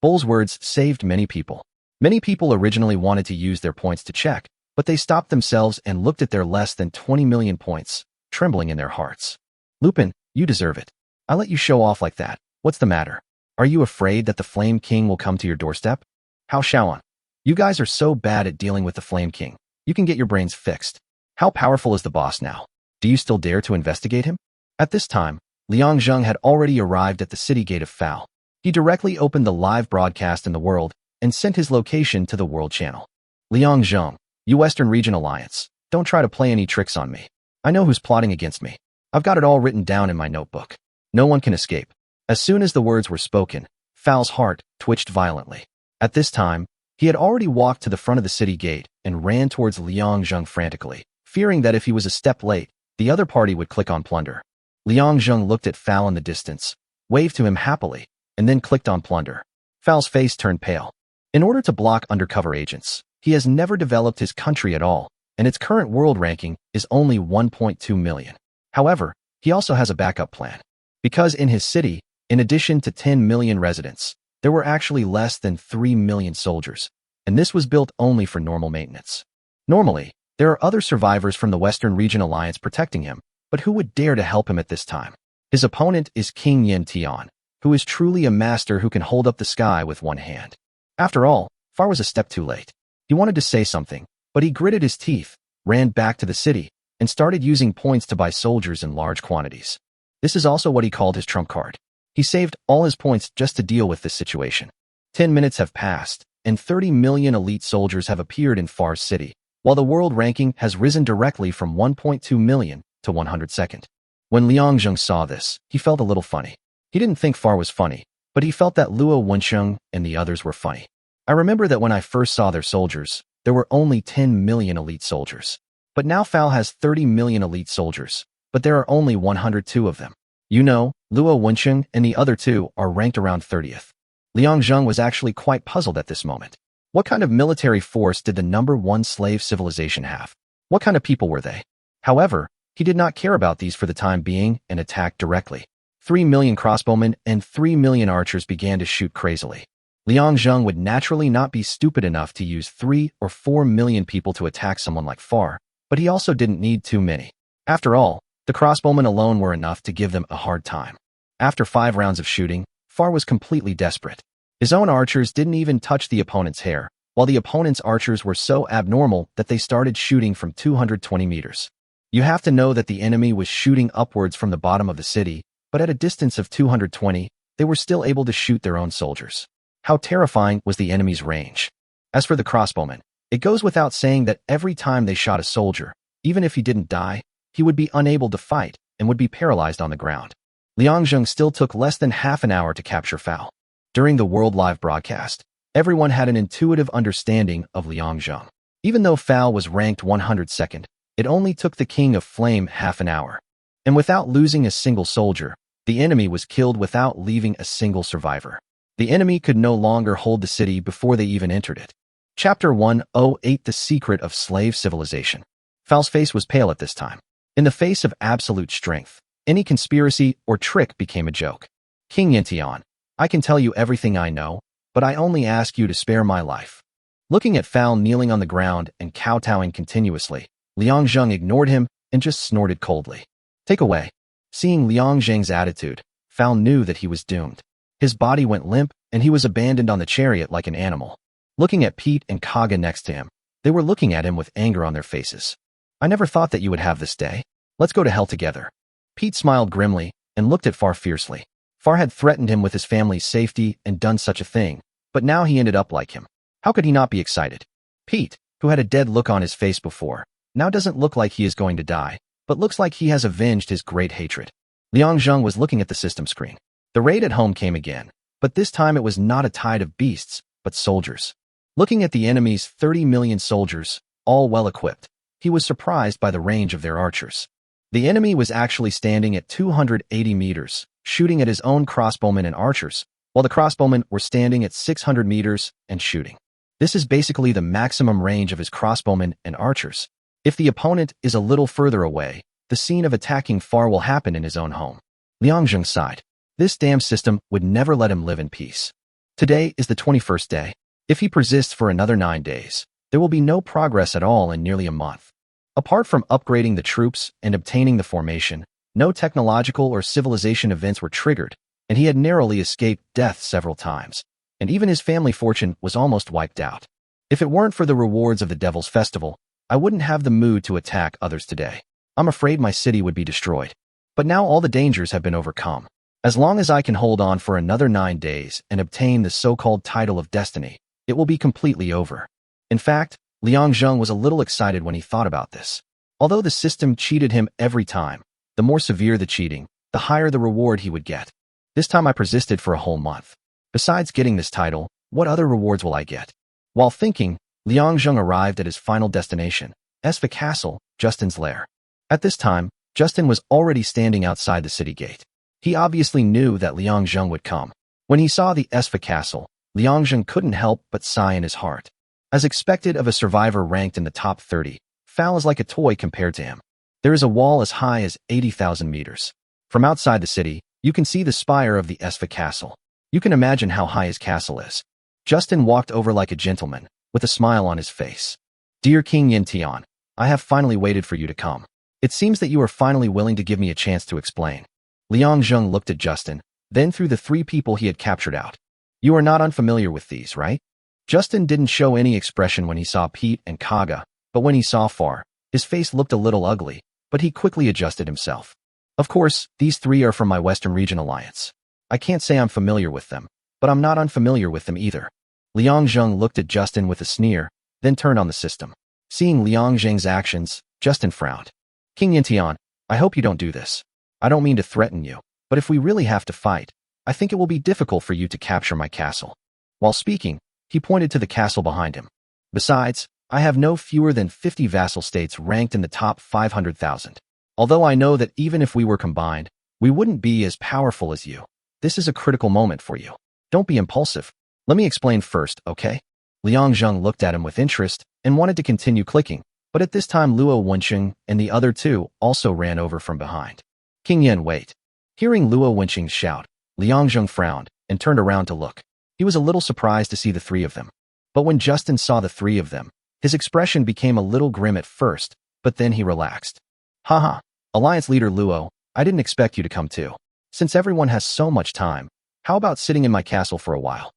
Bull's words saved many people. Many people originally wanted to use their points to check, but they stopped themselves and looked at their less than 20 million points, trembling in their hearts. Lupin, you deserve it. I let you show off like that. What's the matter? Are you afraid that the Flame King will come to your doorstep? Hao Shaoan, you guys are so bad at dealing with the Flame King. You can get your brains fixed. How powerful is the boss now? Do you still dare to investigate him? At this time, Liang Zhong had already arrived at the city gate of Fao. He directly opened the live broadcast in the world and sent his location to the World Channel. Liang Zhong, you Western Region Alliance, don't try to play any tricks on me. I know who's plotting against me. I've got it all written down in my notebook. No one can escape. As soon as the words were spoken, Fao's heart twitched violently. At this time, he had already walked to the front of the city gate and ran towards Liang Zhong frantically, fearing that if he was a step late, the other party would click on plunder. Liang Zhong looked at Fao in the distance, waved to him happily, and then clicked on plunder. Fao's face turned pale. In order to block undercover agents, he has never developed his country at all, and its current world ranking is only 1.2 million. However, he also has a backup plan. Because in his city, in addition to 10 million residents, there were actually less than 3 million soldiers, and this was built only for normal maintenance. Normally, there are other survivors from the Western Region Alliance protecting him, but who would dare to help him at this time? His opponent is King Yin Tian, who is truly a master who can hold up the sky with one hand. After all, Far was a step too late. He wanted to say something, but he gritted his teeth, ran back to the city, and started using points to buy soldiers in large quantities. This is also what he called his trump card. He saved all his points just to deal with this situation. 10 minutes have passed, and 30 million elite soldiers have appeared in Far's city, while the world ranking has risen directly from 1.2 million to 102nd. When Liang Zhong saw this, he felt a little funny. He didn't think Far was funny, but he felt that Luo Wensheng and the others were funny. I remember that when I first saw their soldiers, there were only 10 million elite soldiers. But now Fao has 30 million elite soldiers, but there are only 102 of them. You know, Luo Wensheng and the other two are ranked around 30th. Liang Zhong was actually quite puzzled at this moment. What kind of military force did the #1 slave civilization have? What kind of people were they? However, he did not care about these for the time being and attacked directly. 3 million crossbowmen and 3 million archers began to shoot crazily. Liang Zhong would naturally not be stupid enough to use 3 or 4 million people to attack someone like Far, but he also didn't need too many. After all, the crossbowmen alone were enough to give them a hard time. After 5 rounds of shooting, Far was completely desperate. His own archers didn't even touch the opponent's hair, while the opponent's archers were so abnormal that they started shooting from 220 meters. You have to know that the enemy was shooting upwards from the bottom of the city, but at a distance of 220, they were still able to shoot their own soldiers. How terrifying was the enemy's range. As for the crossbowmen, it goes without saying that every time they shot a soldier, even if he didn't die, he would be unable to fight and would be paralyzed on the ground. Liangzheng still took less than half an hour to capture Fao. During the World Live broadcast, everyone had an intuitive understanding of Liangzheng. Even though Fao was ranked 102nd, it only took the King of Flame half an hour. And without losing a single soldier, the enemy was killed without leaving a single survivor. The enemy could no longer hold the city before they even entered it. Chapter 108: The Secret of Slave Civilization. Fao's face was pale at this time. In the face of absolute strength, any conspiracy or trick became a joke. King Yintian, I can tell you everything I know, but I only ask you to spare my life. Looking at Fao kneeling on the ground and kowtowing continuously, Liangzheng ignored him and just snorted coldly. Take away. Seeing Liangzheng's attitude, Fao knew that he was doomed. His body went limp, and he was abandoned on the chariot like an animal. Looking at Pete and Kaga next to him, they were looking at him with anger on their faces. I never thought that you would have this day. Let's go to hell together. Pete smiled grimly and looked at Far fiercely. Far had threatened him with his family's safety and done such a thing, but now he ended up like him. How could he not be excited? Pete, who had a dead look on his face before, now doesn't look like he is going to die, but looks like he has avenged his great hatred. Liangzheng was looking at the system screen. The raid at home came again, but this time it was not a tide of beasts, but soldiers. Looking at the enemy's 30 million soldiers, all well-equipped, he was surprised by the range of their archers. The enemy was actually standing at 280 meters, shooting at his own crossbowmen and archers, while the crossbowmen were standing at 600 meters and shooting. This is basically the maximum range of his crossbowmen and archers. If the opponent is a little further away, the scene of attacking Far will happen in his own home. Liangzheng sighed. This damn system would never let him live in peace. Today is the 21st day. If he persists for another 9 days, there will be no progress at all in nearly a month. Apart from upgrading the troops and obtaining the formation, no technological or civilization events were triggered, and he had narrowly escaped death several times, and even his family fortune was almost wiped out. If it weren't for the rewards of the Devil's Festival, I wouldn't have the mood to attack others today. I'm afraid my city would be destroyed. But now all the dangers have been overcome. As long as I can hold on for another 9 days and obtain the so-called title of destiny, it will be completely over. In fact, Liangzheng was a little excited when he thought about this. Although the system cheated him every time, the more severe the cheating, the higher the reward he would get. This time I persisted for a whole month. Besides getting this title, what other rewards will I get? While thinking, Liangzheng arrived at his final destination, Esfa Castle, Justin's lair. At this time, Justin was already standing outside the city gate. He obviously knew that Liangzheng would come. When he saw the Esfa Castle, Liangzheng couldn't help but sigh in his heart. As expected of a survivor ranked in the top 30, Fao is like a toy compared to him. There is a wall as high as 80,000 meters. From outside the city, you can see the spire of the Esfa Castle. You can imagine how high his castle is. Justin walked over like a gentleman, with a smile on his face. Dear King Yintian, I have finally waited for you to come. It seems that you are finally willing to give me a chance to explain. Liangzheng looked at Justin, then threw the 3 people he had captured out. You are not unfamiliar with these, right? Justin didn't show any expression when he saw Pete and Kaga, but when he saw Far, his face looked a little ugly, but he quickly adjusted himself. Of course, these 3 are from my Western Region Alliance. I can't say I'm familiar with them, but I'm not unfamiliar with them either. Liangzheng looked at Justin with a sneer, then turned on the system. Seeing Liangzheng's actions, Justin frowned. King Yintian, I hope you don't do this. I don't mean to threaten you, but if we really have to fight, I think it will be difficult for you to capture my castle. While speaking, he pointed to the castle behind him. Besides, I have no fewer than 50 vassal states ranked in the top 500,000. Although I know that even if we were combined, we wouldn't be as powerful as you. This is a critical moment for you. Don't be impulsive. Let me explain first, okay? Liangzheng looked at him with interest and wanted to continue clicking, but at this time Luo Wenqing and the other 2 also ran over from behind. King Yen, wait. Hearing Luo Wenqing's shout, Liangzheng frowned and turned around to look. He was a little surprised to see the 3 of them. But when Justin saw the 3 of them, his expression became a little grim at first, but then he relaxed. Haha, Alliance Leader Luo, I didn't expect you to come too. Since everyone has so much time, how about sitting in my castle for a while?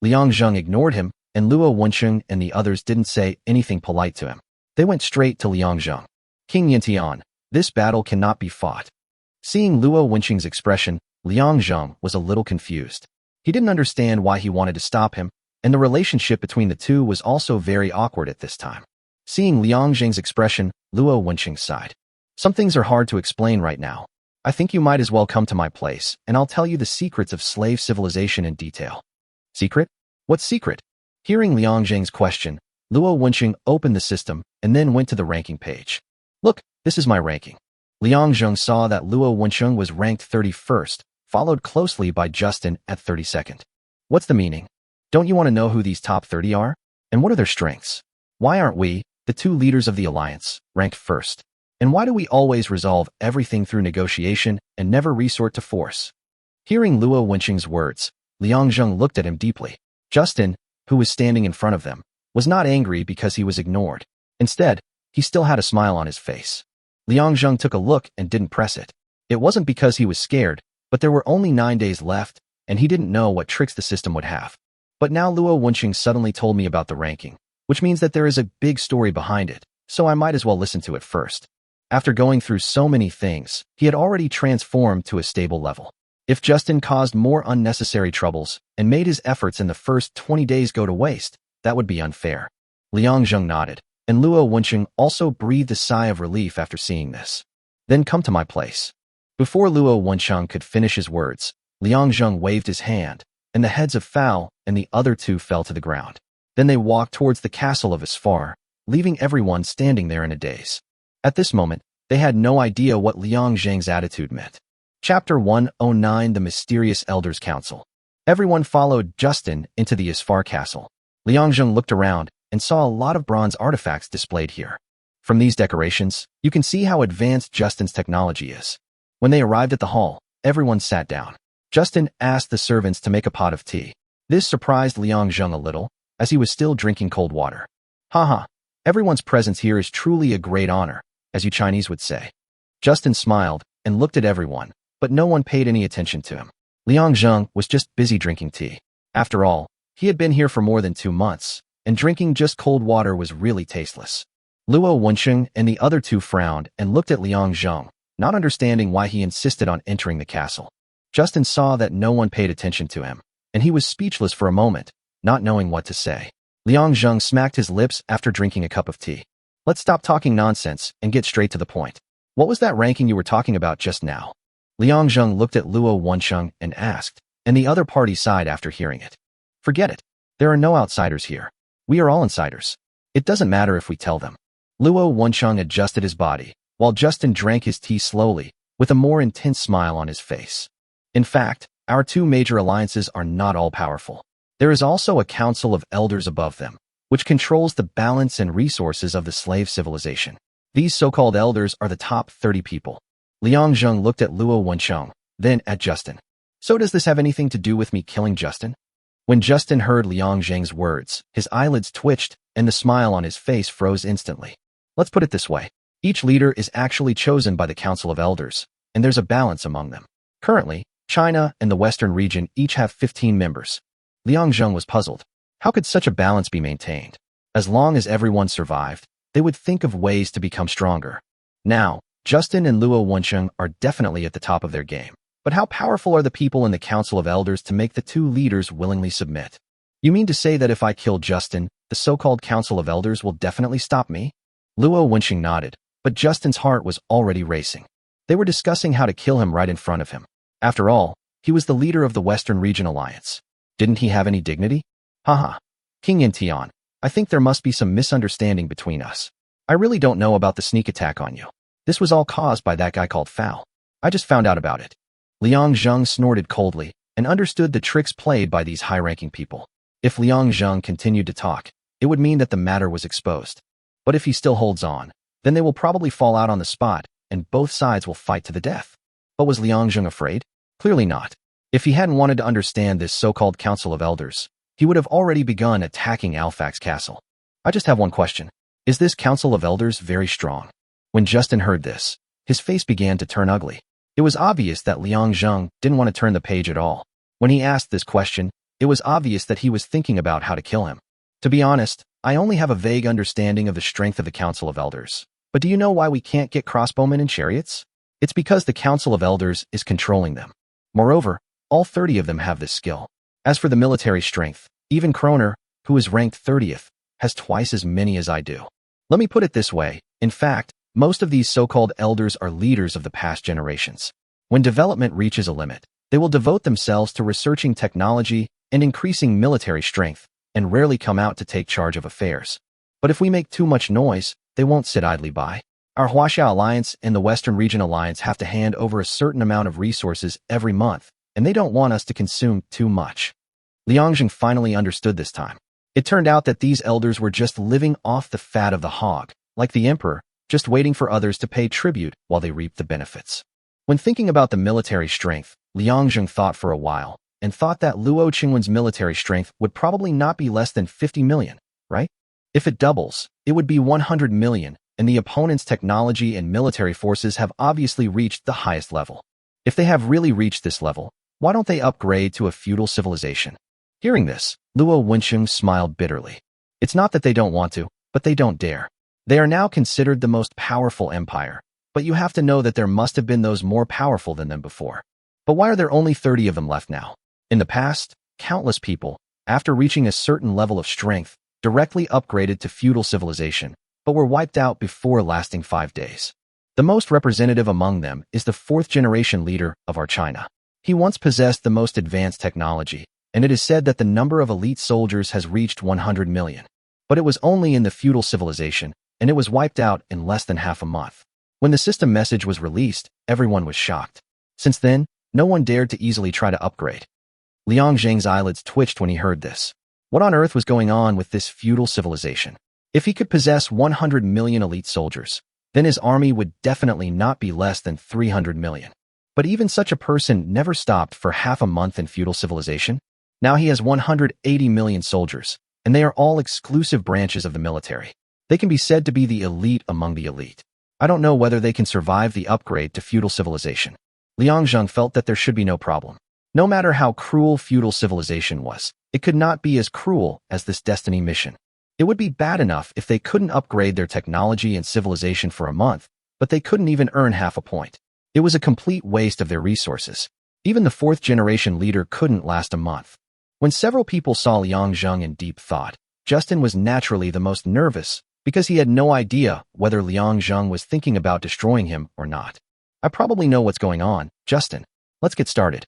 Liangzheng ignored him, and Luo Wenqing and the others didn't say anything polite to him. They went straight to Liangzheng. King Yintian, this battle cannot be fought. Seeing Luo Wenqing's expression, Liang Zheng was a little confused. He didn't understand why he wanted to stop him, and the relationship between the two was also very awkward at this time. Seeing Liang Zheng's expression, Luo Wenqing sighed. Some things are hard to explain right now. I think you might as well come to my place, and I'll tell you the secrets of slave civilization in detail. Secret? What secret? Hearing Liang Zheng's question, Luo Wenqing opened the system and then went to the ranking page. Look, this is my ranking. Liang Zheng saw that Luo Wenqing was ranked 31st, followed closely by Justin at 32nd. What's the meaning? Don't you want to know who these top 30 are? And what are their strengths? Why aren't we, the two leaders of the alliance, ranked first? And why do we always resolve everything through negotiation and never resort to force? Hearing Luo Wenqing's words, Liang Zheng looked at him deeply. Justin, who was standing in front of them, was not angry because he was ignored. Instead, he still had a smile on his face. Liang Zheng took a look and didn't press it. It wasn't because he was scared, but there were only 9 days left, and he didn't know what tricks the system would have. But now Luo Wenqing suddenly told me about the ranking, which means that there is a big story behind it, so I might as well listen to it first. After going through so many things, he had already transformed to a stable level. If Justin caused more unnecessary troubles and made his efforts in the first 20 days go to waste, that would be unfair. Liang Zheng nodded, and Luo Wenqing also breathed a sigh of relief after seeing this. Then come to my place. Before Luo Wenqing could finish his words, Liang Zheng waved his hand, and the heads of Fao and the other two fell to the ground. Then they walked towards the castle of Isfar, leaving everyone standing there in a daze. At this moment, they had no idea what Liang Zheng's attitude meant. Chapter 109: The Mysterious Elders' Council. Everyone followed Justin into the Isfar castle. Liang Zheng looked around and saw a lot of bronze artifacts displayed here. From these decorations, you can see how advanced Justin's technology is. When they arrived at the hall, everyone sat down. Justin asked the servants to make a pot of tea. This surprised Liang Zheng a little, as he was still drinking cold water. Haha, everyone's presence here is truly a great honor, as you Chinese would say. Justin smiled and looked at everyone, but no one paid any attention to him. Liang Zheng was just busy drinking tea. After all, he had been here for more than 2 months, and drinking just cold water was really tasteless. Luo Wenqing and the other two frowned and looked at Liang Zheng, not understanding why he insisted on entering the castle. Justin saw that no one paid attention to him, and he was speechless for a moment, not knowing what to say. Liang Zheng smacked his lips after drinking a cup of tea. Let's stop talking nonsense and get straight to the point. What was that ranking you were talking about just now? Liang Zheng looked at Luo Wenqing and asked, and the other party sighed after hearing it. Forget it. There are no outsiders here. We are all insiders. It doesn't matter if we tell them. Luo Wenqing adjusted his body, while Justin drank his tea slowly, with a more intense smile on his face. In fact, our two major alliances are not all powerful. There is also a council of elders above them, which controls the balance and resources of the slave civilization. These so-called elders are the top 30 people. Liang Zheng looked at Luo Wenqing, then at Justin. So does this have anything to do with me killing Justin? When Justin heard Liang Zheng's words, his eyelids twitched and the smile on his face froze instantly. Let's put it this way. Each leader is actually chosen by the Council of Elders, and there's a balance among them. Currently, China and the Western region each have 15 members. Liang Zheng was puzzled. How could such a balance be maintained? As long as everyone survived, they would think of ways to become stronger. Now, Justin and Luo Wenqing are definitely at the top of their game. But how powerful are the people in the Council of Elders to make the two leaders willingly submit? You mean to say that if I kill Justin, the so-called Council of Elders will definitely stop me? Luo Wenqing nodded, but Justin's heart was already racing. They were discussing how to kill him right in front of him. After all, he was the leader of the Western Region Alliance. Didn't he have any dignity? Haha. King Yantian, I think there must be some misunderstanding between us. I really don't know about the sneak attack on you. This was all caused by that guy called Fao. I just found out about it. Liang Zheng snorted coldly and understood the tricks played by these high-ranking people. If Liang Zheng continued to talk, it would mean that the matter was exposed. But if he still holds on, then they will probably fall out on the spot, and both sides will fight to the death. But was Liang Zheng afraid? Clearly not. If he hadn't wanted to understand this so-called Council of Elders, he would have already begun attacking Alphac's castle. I just have one question. Is this Council of Elders very strong? When Justin heard this, his face began to turn ugly. It was obvious that Liang Zheng didn't want to turn the page at all. When he asked this question, it was obvious that he was thinking about how to kill him. To be honest, I only have a vague understanding of the strength of the Council of Elders. But do you know why we can't get crossbowmen and chariots? It's because the Council of Elders is controlling them. Moreover, all 30 of them have this skill. As for the military strength, even Kroner, who is ranked 30th, has twice as many as I do. Let me put it this way. In fact, most of these so-called elders are leaders of the past generations. When development reaches a limit, they will devote themselves to researching technology and increasing military strength, and rarely come out to take charge of affairs. But if we make too much noise, they won't sit idly by. Our Huaxia Alliance and the Western Region Alliance have to hand over a certain amount of resources every month, and they don't want us to consume too much. Liangjing finally understood this time. It turned out that these elders were just living off the fat of the hog, like the emperor, just waiting for others to pay tribute while they reap the benefits. When thinking about the military strength, Liangjing thought for a while, and thought that Luo Qingwen's military strength would probably not be less than 50 million, right? If it doubles, it would be 100 million, and the opponent's technology and military forces have obviously reached the highest level. If they have really reached this level, why don't they upgrade to a feudal civilization? Hearing this, Luo Wensheng smiled bitterly. It's not that they don't want to, but they don't dare. They are now considered the most powerful empire, but you have to know that there must have been those more powerful than them before. But why are there only 30 of them left now? In the past, countless people, after reaching a certain level of strength, directly upgraded to feudal civilization, but were wiped out before lasting 5 days. The most representative among them is the 4th-generation leader of our China. He once possessed the most advanced technology, and it is said that the number of elite soldiers has reached 100 million. But it was only in the feudal civilization, and it was wiped out in less than half a month. When the system message was released, everyone was shocked. Since then, no one dared to easily try to upgrade. Liangjing's eyelids twitched when he heard this. What on earth was going on with this feudal civilization? If he could possess 100 million elite soldiers, then his army would definitely not be less than 300 million. But even such a person never stopped for half a month in feudal civilization. Now he has 180 million soldiers, and they are all exclusive branches of the military. They can be said to be the elite among the elite. I don't know whether they can survive the upgrade to feudal civilization. Liangjing felt that there should be no problem. No matter how cruel feudal civilization was, it could not be as cruel as this destiny mission. It would be bad enough if they couldn't upgrade their technology and civilization for a month, but they couldn't even earn half a point. It was a complete waste of their resources. Even the 4th-generation leader couldn't last a month. When several people saw Liangjing in deep thought, Justin was naturally the most nervous because he had no idea whether Liangjing was thinking about destroying him or not. I probably know what's going on, Justin. Let's get started.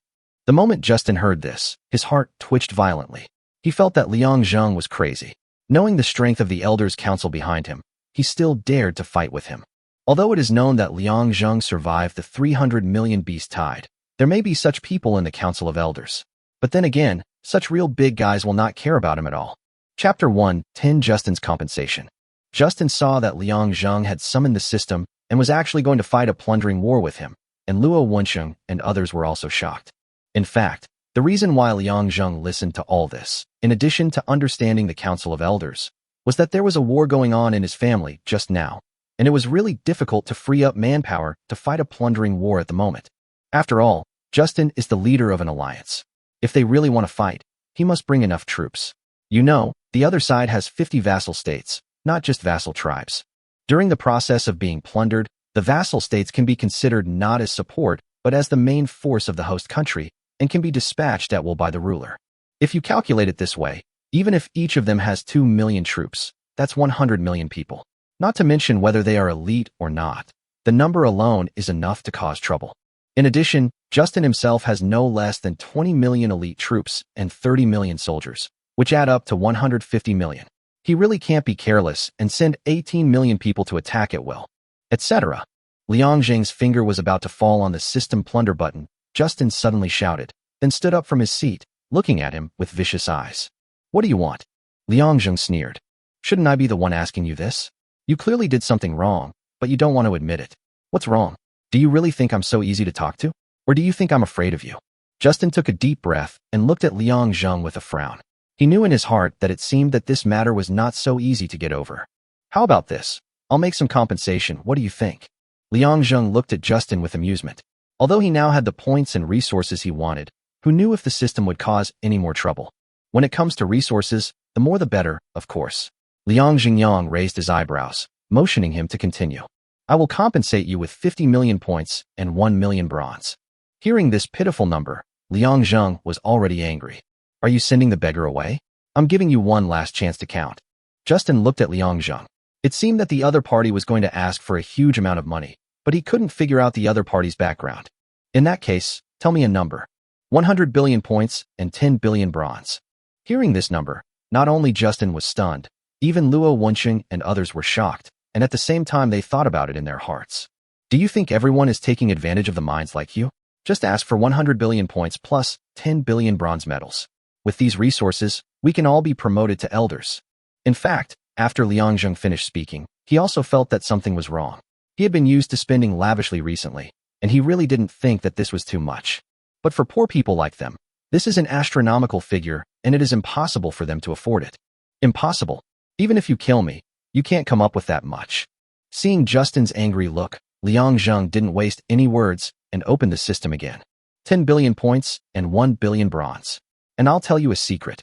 The moment Justin heard this, his heart twitched violently. He felt that Liangjing was crazy. Knowing the strength of the Elders' Council behind him, he still dared to fight with him. Although it is known that Liangjing survived the 300 million beast tide, there may be such people in the Council of Elders. But then again, such real big guys will not care about him at all. Chapter 1, 10 Justin's Compensation. Justin saw that Liangjing had summoned the system and was actually going to fight a plundering war with him, and Luo Wensheng and others were also shocked. In fact, the reason why Liangjing listened to all this, in addition to understanding the Council of Elders, was that there was a war going on in his family just now, and it was really difficult to free up manpower to fight a plundering war at the moment. After all, Justin is the leader of an alliance. If they really want to fight, he must bring enough troops. You know, the other side has 50 vassal states, not just vassal tribes. During the process of being plundered, the vassal states can be considered not as support, but as the main force of the host country, and can be dispatched at will by the ruler. If you calculate it this way, even if each of them has 2 million troops, that's 100 million people. Not to mention whether they are elite or not. The number alone is enough to cause trouble. In addition, Justin himself has no less than 20 million elite troops and 30 million soldiers, which add up to 150 million. He really can't be careless and send 18 million people to attack at will, etc. Liangjing's finger was about to fall on the system plunder button. Justin suddenly shouted, then stood up from his seat, looking at him with vicious eyes. What do you want? Liangjing sneered. Shouldn't I be the one asking you this? You clearly did something wrong, but you don't want to admit it. What's wrong? Do you really think I'm so easy to talk to? Or do you think I'm afraid of you? Justin took a deep breath and looked at Liangjing with a frown. He knew in his heart that it seemed that this matter was not so easy to get over. How about this? I'll make some compensation. What do you think? Liangjing looked at Justin with amusement. Although he now had the points and resources he wanted, who knew if the system would cause any more trouble? When it comes to resources, the more the better, of course. Liangjing raised his eyebrows, motioning him to continue. I will compensate you with 50 million points and 1 million bronze. Hearing this pitiful number, Liang Zheng was already angry. Are you sending the beggar away? I'm giving you one last chance to count. Justin looked at Liang Zheng. It seemed that the other party was going to ask for a huge amount of money, but he couldn't figure out the other party's background. In that case, tell me a number. 100 billion points and 10 billion bronze. Hearing this number, not only Justin was stunned, even Luo Wenxing and others were shocked, and at the same time they thought about it in their hearts. Do you think everyone is taking advantage of the minds like you? Just ask for 100 billion points plus 10 billion bronze medals. With these resources, we can all be promoted to elders. In fact, after Liang Zheng finished speaking, he also felt that something was wrong. He had been used to spending lavishly recently, and he really didn't think that this was too much. But for poor people like them, this is an astronomical figure, and it is impossible for them to afford it. Impossible. Even if you kill me, you can't come up with that much. Seeing Justin's angry look, Liang Zheng didn't waste any words and opened the system again. 10 billion points and 1 billion bronze. And I'll tell you a secret.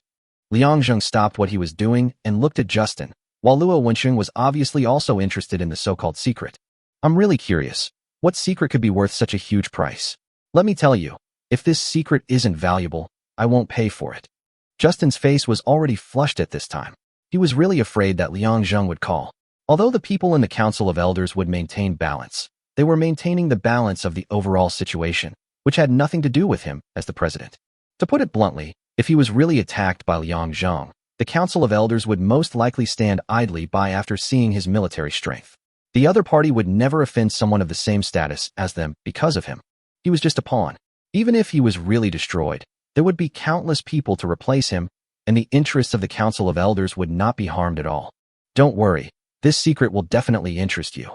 Liang Zheng stopped what he was doing and looked at Justin, while Luo Wenxing was obviously also interested in the so-called secret. I'm really curious. What secret could be worth such a huge price? Let me tell you, if this secret isn't valuable, I won't pay for it. Justin's face was already flushed at this time. He was really afraid that Liang Zheng would call. Although the people in the Council of Elders would maintain balance, they were maintaining the balance of the overall situation, which had nothing to do with him as the president. To put it bluntly, if he was really attacked by Liang Zheng, the Council of Elders would most likely stand idly by after seeing his military strength. The other party would never offend someone of the same status as them because of him. He was just a pawn. Even if he was really destroyed, there would be countless people to replace him, and the interests of the Council of Elders would not be harmed at all. Don't worry, this secret will definitely interest you.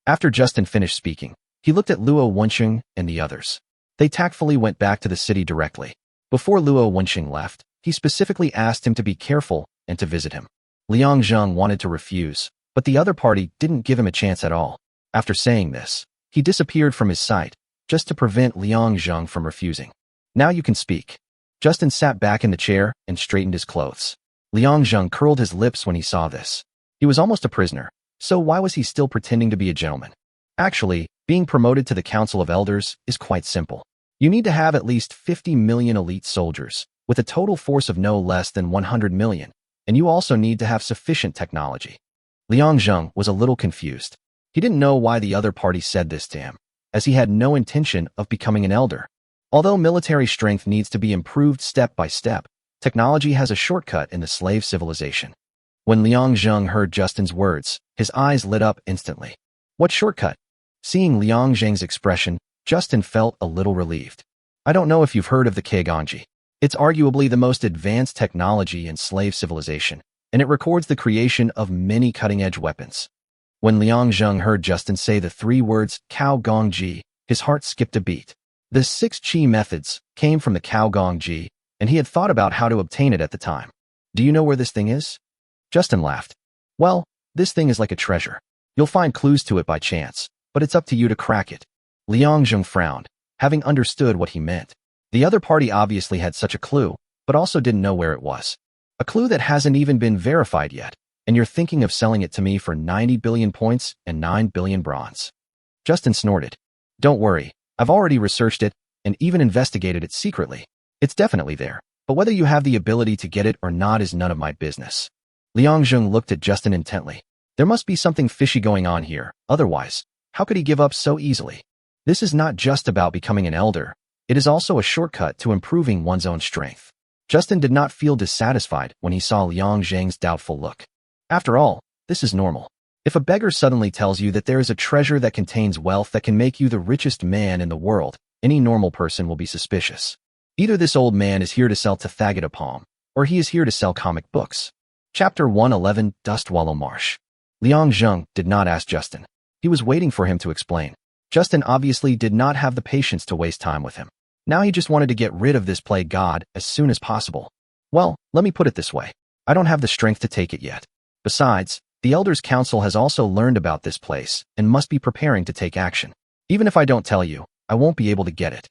After Justin finished speaking, he looked at Luo Wenxing and the others. They tactfully went back to the city directly. Before Luo Wenxing left, he specifically asked him to be careful and to visit him. Liang Zheng wanted to refuse, but the other party didn't give him a chance at all. After saying this, he disappeared from his sight, just to prevent Liang Zheng from refusing. Now you can speak. Justin sat back in the chair and straightened his clothes. Liang Zheng curled his lips when he saw this. He was almost a prisoner, so why was he still pretending to be a gentleman? Actually, being promoted to the Council of Elders is quite simple. You need to have at least 50 million elite soldiers, with a total force of no less than 100 million, and you also need to have sufficient technology. Liang Zheng was a little confused. He didn't know why the other party said this to him, as he had no intention of becoming an elder. Although military strength needs to be improved step by step, technology has a shortcut in the slave civilization. When Liang Zheng heard Justin's words, his eyes lit up instantly. What shortcut? Seeing Liang Zheng's expression, Justin felt a little relieved. I don't know if you've heard of the Keiganji. It's arguably the most advanced technology in slave civilization, and it records the creation of many cutting-edge weapons. When Liang Zheng heard Justin say the 3 words Cao Gong Ji, his heart skipped a beat. The 6 Qi methods came from the Cao Gong Ji, and he had thought about how to obtain it at the time. Do you know where this thing is? Justin laughed. Well, this thing is like a treasure. You'll find clues to it by chance, but it's up to you to crack it. Liang Zheng frowned, having understood what he meant. The other party obviously had such a clue, but also didn't know where it was. A clue that hasn't even been verified yet, and you're thinking of selling it to me for 90 billion points and 9 billion bronze. Justin snorted. Don't worry, I've already researched it and even investigated it secretly. It's definitely there, but whether you have the ability to get it or not is none of my business. Liang Zheng looked at Justin intently. There must be something fishy going on here, otherwise, how could he give up so easily? This is not just about becoming an elder, it is also a shortcut to improving one's own strength. Justin did not feel dissatisfied when he saw Liang Zheng's doubtful look. After all, this is normal. If a beggar suddenly tells you that there is a treasure that contains wealth that can make you the richest man in the world, any normal person will be suspicious. Either this old man is here to sell Tathagata, or he is here to sell comic books. Chapter 111, Dustwallow Marsh. Liang Zheng did not ask Justin. He was waiting for him to explain. Justin obviously did not have the patience to waste time with him. Now he just wanted to get rid of this plague god as soon as possible. Well, let me put it this way. I don't have the strength to take it yet. Besides, the Elders' Council has also learned about this place and must be preparing to take action. Even if I don't tell you, I won't be able to get it.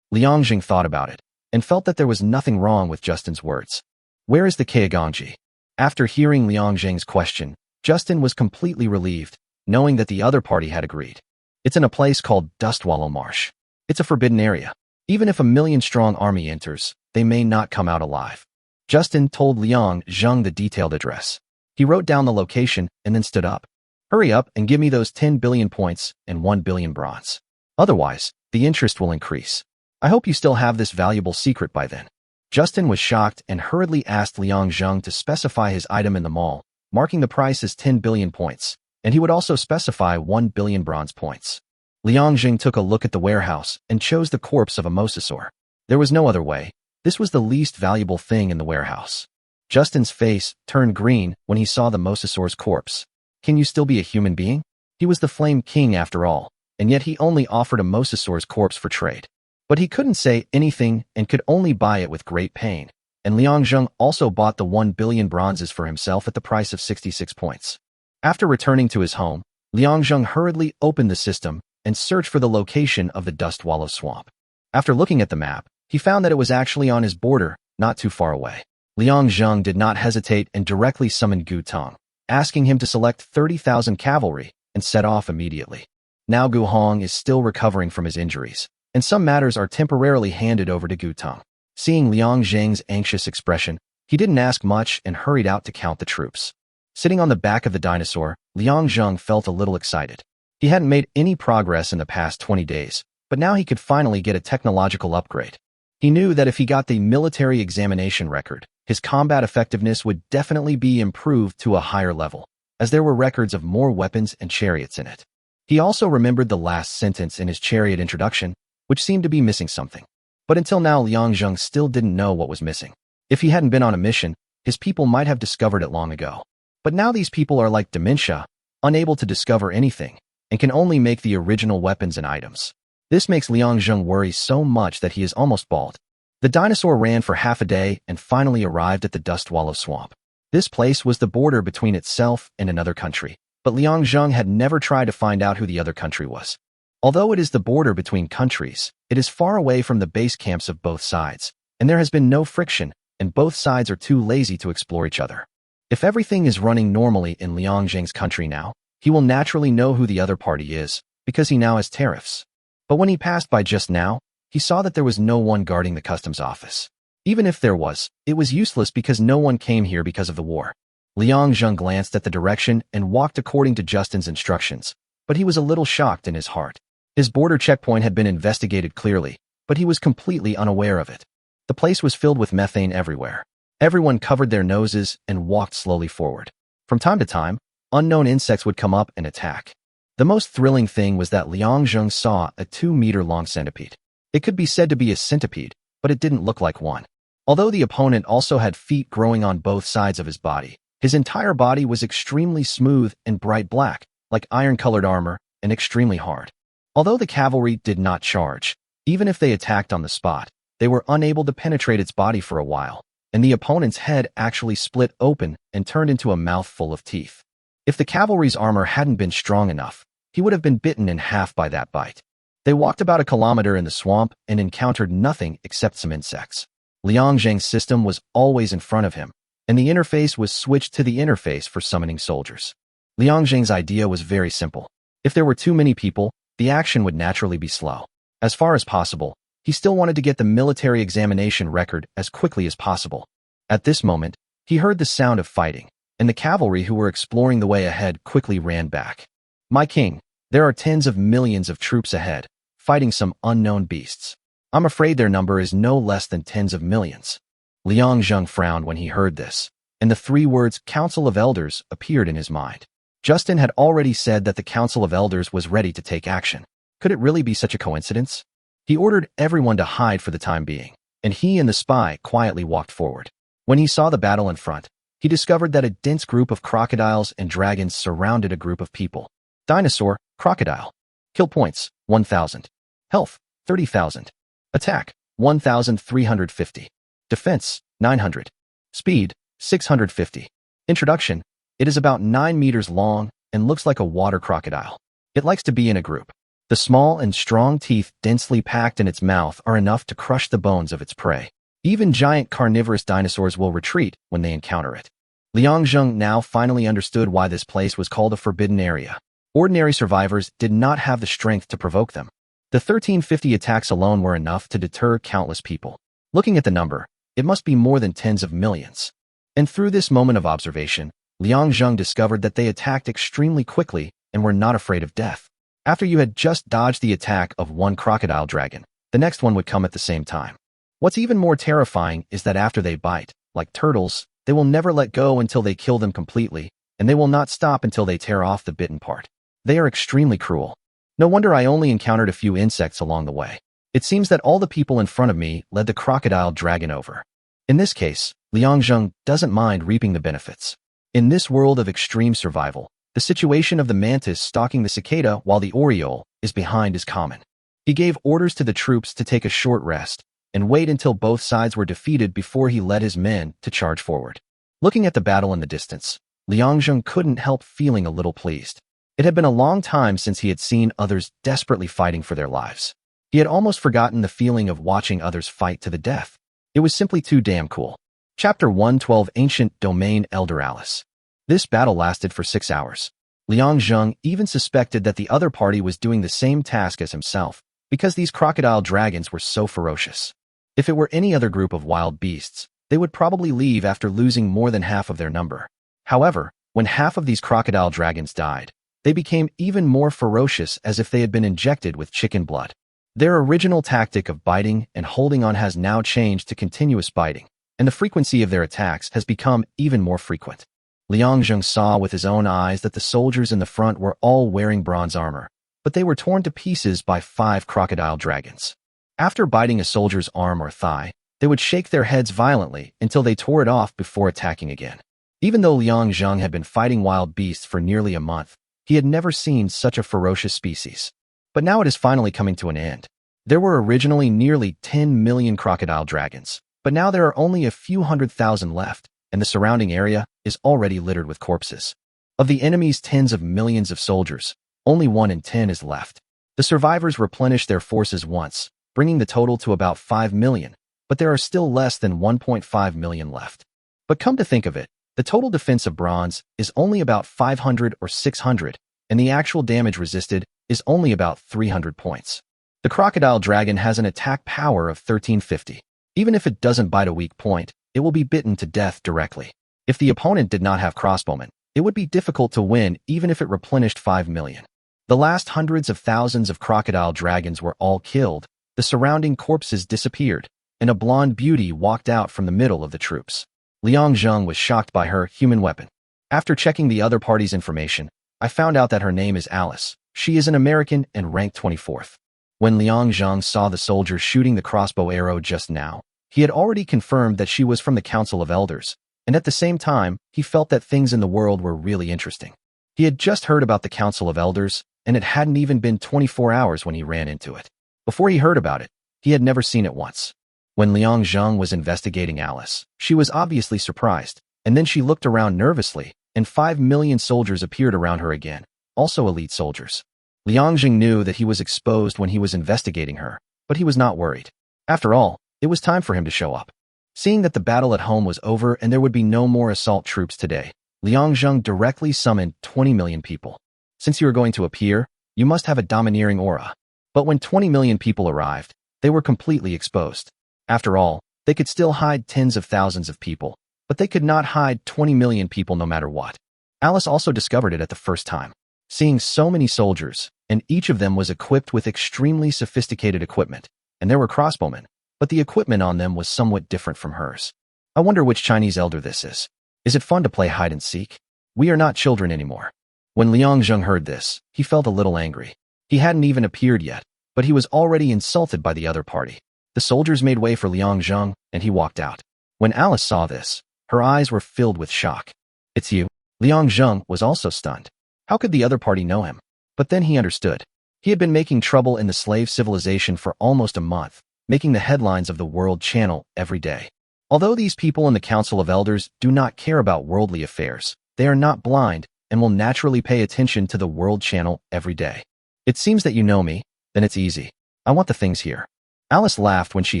Liang Zheng thought about it and felt that there was nothing wrong with Justin's words. Where is the Keiganji? After hearing Liang Zheng's question, Justin was completely relieved, knowing that the other party had agreed. It's in a place called Dustwallow Marsh. It's a forbidden area. Even if a million-strong army enters, they may not come out alive. Justin told Liang Zheng the detailed address. He wrote down the location and then stood up. Hurry up and give me those 10 billion points and 1 billion bronze. Otherwise, the interest will increase. I hope you still have this valuable secret by then. Justin was shocked and hurriedly asked Liang Zheng to specify his item in the mall, marking the price as 10 billion points, and he would also specify 1 billion bronze points. Liang Zheng took a look at the warehouse and chose the corpse of a mosasaur. There was no other way. This was the least valuable thing in the warehouse. Justin's face turned green when he saw the mosasaur's corpse. Can you still be a human being? He was the Flame King after all, and yet he only offered a mosasaur's corpse for trade. But he couldn't say anything and could only buy it with great pain, and Liang Zheng also bought the 1 billion bronzes for himself at the price of 66 points. After returning to his home, Liang Zheng hurriedly opened the system and searched for the location of the Dustwallow Swamp. After looking at the map, he found that it was actually on his border, not too far away. Liang Zheng did not hesitate and directly summoned Gu Tong, asking him to select 30,000 cavalry and set off immediately. Now Gu Hong is still recovering from his injuries, and some matters are temporarily handed over to Gu Tong. Seeing Liang Zheng's anxious expression, he didn't ask much and hurried out to count the troops. Sitting on the back of the dinosaur, Liang Zheng felt a little excited. He hadn't made any progress in the past 20 days, but now he could finally get a technological upgrade. He knew that if he got the military examination record, his combat effectiveness would definitely be improved to a higher level, as there were records of more weapons and chariots in it. He also remembered the last sentence in his chariot introduction, which seemed to be missing something. But until now, Liang Zheng still didn't know what was missing. If he hadn't been on a mission, his people might have discovered it long ago. But now these people are like dementia, unable to discover anything, and can only make the original weapons and items. This makes Liang Zheng worry so much that he is almost bald. The dinosaur ran for half a day and finally arrived at the Dustwallow Swamp. This place was the border between itself and another country, but Liang Zheng had never tried to find out who the other country was. Although it is the border between countries, it is far away from the base camps of both sides, and there has been no friction, and both sides are too lazy to explore each other. If everything is running normally in Liang Zheng's country now, he will naturally know who the other party is, because he now has tariffs. But when he passed by just now, he saw that there was no one guarding the customs office. Even if there was, it was useless because no one came here because of the war. Liang Zheng glanced at the direction and walked according to Justin's instructions, but he was a little shocked in his heart. His border checkpoint had been investigated clearly, but he was completely unaware of it. The place was filled with methane everywhere. Everyone covered their noses and walked slowly forward. From time to time, unknown insects would come up and attack. The most thrilling thing was that Liang Zheng saw a 2-meter-long centipede. It could be said to be a centipede, but it didn't look like one. Although the opponent also had feet growing on both sides of his body, his entire body was extremely smooth and bright black, like iron-colored armor, and extremely hard. Although the cavalry did not charge, even if they attacked on the spot, they were unable to penetrate its body for a while, and the opponent's head actually split open and turned into a mouth full of teeth. If the cavalry's armor hadn't been strong enough, he would have been bitten in half by that bite. They walked about a kilometer in the swamp and encountered nothing except some insects. Liang Zheng's system was always in front of him, and the interface was switched to the interface for summoning soldiers. Liang Zheng's idea was very simple. If there were too many people, the action would naturally be slow. As far as possible, he still wanted to get the military examination record as quickly as possible. At this moment, he heard the sound of fighting, and the cavalry who were exploring the way ahead quickly ran back. "My king, there are tens of millions of troops ahead, fighting some unknown beasts. I'm afraid their number is no less than tens of millions." Liang Zheng frowned when he heard this, and the 3 words Council of Elders appeared in his mind. Justin had already said that the Council of Elders was ready to take action. Could it really be such a coincidence? He ordered everyone to hide for the time being, and he and the spy quietly walked forward. When he saw the battle in front, he discovered that a dense group of crocodiles and dragons surrounded a group of people. Dinosaur, crocodile. Kill points, 1,000. Health, 30,000. Attack, 1,350. Defense, 900. Speed, 650. Introduction. It is about 9 meters long and looks like a water crocodile. It likes to be in a group. The small and strong teeth densely packed in its mouth are enough to crush the bones of its prey. Even giant carnivorous dinosaurs will retreat when they encounter it. Liang Zheng now finally understood why this place was called a forbidden area. Ordinary survivors did not have the strength to provoke them. The 1350 attacks alone were enough to deter countless people. Looking at the number, it must be more than tens of millions. And through this moment of observation, Liang Zheng discovered that they attacked extremely quickly and were not afraid of death. After you had just dodged the attack of one crocodile dragon, the next one would come at the same time. What's even more terrifying is that after they bite, like turtles, they will never let go until they kill them completely, and they will not stop until they tear off the bitten part. They are extremely cruel. No wonder I only encountered a few insects along the way. It seems that all the people in front of me led the crocodile dragon over. In this case, Liang Zheng doesn't mind reaping the benefits. In this world of extreme survival, the situation of the mantis stalking the cicada while the oriole is behind is common. He gave orders to the troops to take a short rest and wait until both sides were defeated before he led his men to charge forward. Looking at the battle in the distance, Liang Zheng couldn't help feeling a little pleased. It had been a long time since he had seen others desperately fighting for their lives. He had almost forgotten the feeling of watching others fight to the death. It was simply too damn cool. Chapter 112 Ancient Domain Elder Alice. This battle lasted for 6 hours. Liang Zheng even suspected that the other party was doing the same task as himself, because these crocodile dragons were so ferocious. If it were any other group of wild beasts, they would probably leave after losing more than half of their number. However, when half of these crocodile dragons died, they became even more ferocious as if they had been injected with chicken blood. Their original tactic of biting and holding on has now changed to continuous biting, and the frequency of their attacks has become even more frequent. Liang Zheng saw with his own eyes that the soldiers in the front were all wearing bronze armor, but they were torn to pieces by 5 crocodile dragons. After biting a soldier's arm or thigh, they would shake their heads violently until they tore it off before attacking again. Even though Liang Zheng had been fighting wild beasts for nearly a month, he had never seen such a ferocious species. But now it is finally coming to an end. There were originally nearly 10 million crocodile dragons, but now there are only a few 100,000 left, and the surrounding area is already littered with corpses. Of the enemy's tens of millions of soldiers, only 1 in 10 is left. The survivors replenished their forces once, bringing the total to about 5 million, but there are still less than 1.5 million left. But come to think of it, the total defense of bronze is only about 500 or 600, and the actual damage resisted is only about 300 points. The crocodile dragon has an attack power of 1350. Even if it doesn't bite a weak point, it will be bitten to death directly. If the opponent did not have crossbowmen, it would be difficult to win even if it replenished 5 million. The last hundreds of thousands of crocodile dragons were all killed, the surrounding corpses disappeared, and a blonde beauty walked out from the middle of the troops. Liang Zheng was shocked by her human weapon. After checking the other party's information, I found out that her name is Alice. She is an American and ranked 24th. When Liang Zheng saw the soldier shooting the crossbow arrow just now, he had already confirmed that she was from the Council of Elders, and at the same time, he felt that things in the world were really interesting. He had just heard about the Council of Elders, and it hadn't even been 24 hours when he ran into it. Before he heard about it, he had never seen it once. When Liang Zheng was investigating Alice, she was obviously surprised, and then she looked around nervously, and 5 million soldiers appeared around her again, also elite soldiers. Liang Zheng knew that he was exposed when he was investigating her, but he was not worried. After all, it was time for him to show up. Seeing that the battle at home was over and there would be no more assault troops today, Liang Zheng directly summoned 20 million people. Since you are going to appear, you must have a domineering aura. But when 20 million people arrived, they were completely exposed. After all, they could still hide tens of thousands of people, but they could not hide 20 million people no matter what. Alice also discovered it at the first time. Seeing so many soldiers, and each of them was equipped with extremely sophisticated equipment, and there were crossbowmen, but the equipment on them was somewhat different from hers. I wonder which Chinese elder this is. Is it fun to play hide and seek? We are not children anymore. When Liang Zheng heard this, he felt a little angry. He hadn't even appeared yet, but he was already insulted by the other party. The soldiers made way for Liang Zheng, and he walked out. When Alice saw this, her eyes were filled with shock. It's you. Liang Zheng was also stunned. How could the other party know him? But then he understood. He had been making trouble in the slave civilization for almost a month, making the headlines of the World Channel every day. Although these people in the Council of Elders do not care about worldly affairs, they are not blind and will naturally pay attention to the World Channel every day. It seems that you know me, then it's easy. I want the things here. Alice laughed when she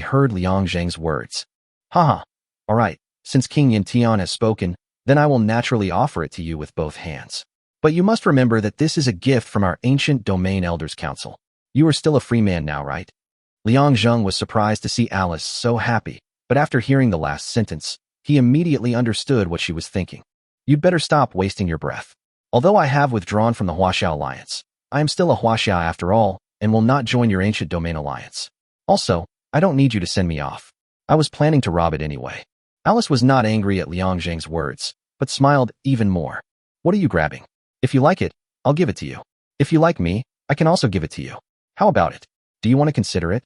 heard Liang Zheng's words. Haha. All right, since King Yantian has spoken, then I will naturally offer it to you with both hands. But you must remember that this is a gift from our ancient domain elders council. You are still a free man now, right? Liang Zheng was surprised to see Alice so happy, but after hearing the last sentence, he immediately understood what she was thinking. You'd better stop wasting your breath. Although I have withdrawn from the Huaxiao Alliance, I am still a Huaxia after all, and will not join your ancient domain alliance. Also, I don't need you to send me off. I was planning to rob it anyway. Alice was not angry at Liang Zheng's words, but smiled even more. What are you grabbing? If you like it, I'll give it to you. If you like me, I can also give it to you. How about it? Do you want to consider it?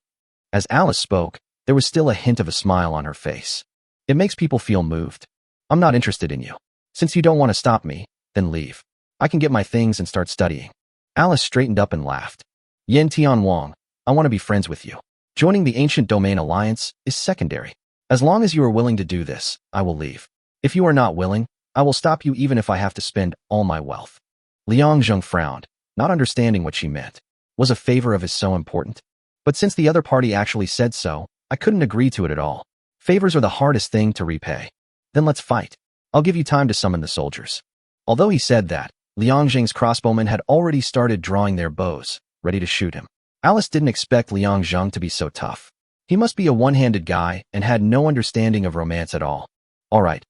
As Alice spoke, there was still a hint of a smile on her face. It makes people feel moved. I'm not interested in you. Since you don't want to stop me, then leave. I can get my things and start studying. Alice straightened up and laughed. Yen Tian Wang, I want to be friends with you. Joining the Ancient Domain Alliance is secondary. As long as you are willing to do this, I will leave. If you are not willing, I will stop you even if I have to spend all my wealth. Liang Zheng frowned, not understanding what she meant. Was a favor of his so important? But since the other party actually said so, I couldn't agree to it at all. Favors are the hardest thing to repay. Then let's fight. I'll give you time to summon the soldiers. Although he said that, Liang Zheng's crossbowmen had already started drawing their bows, ready to shoot him. Alice didn't expect Liang Zheng to be so tough. He must be a one-handed guy and had no understanding of romance at all. All right.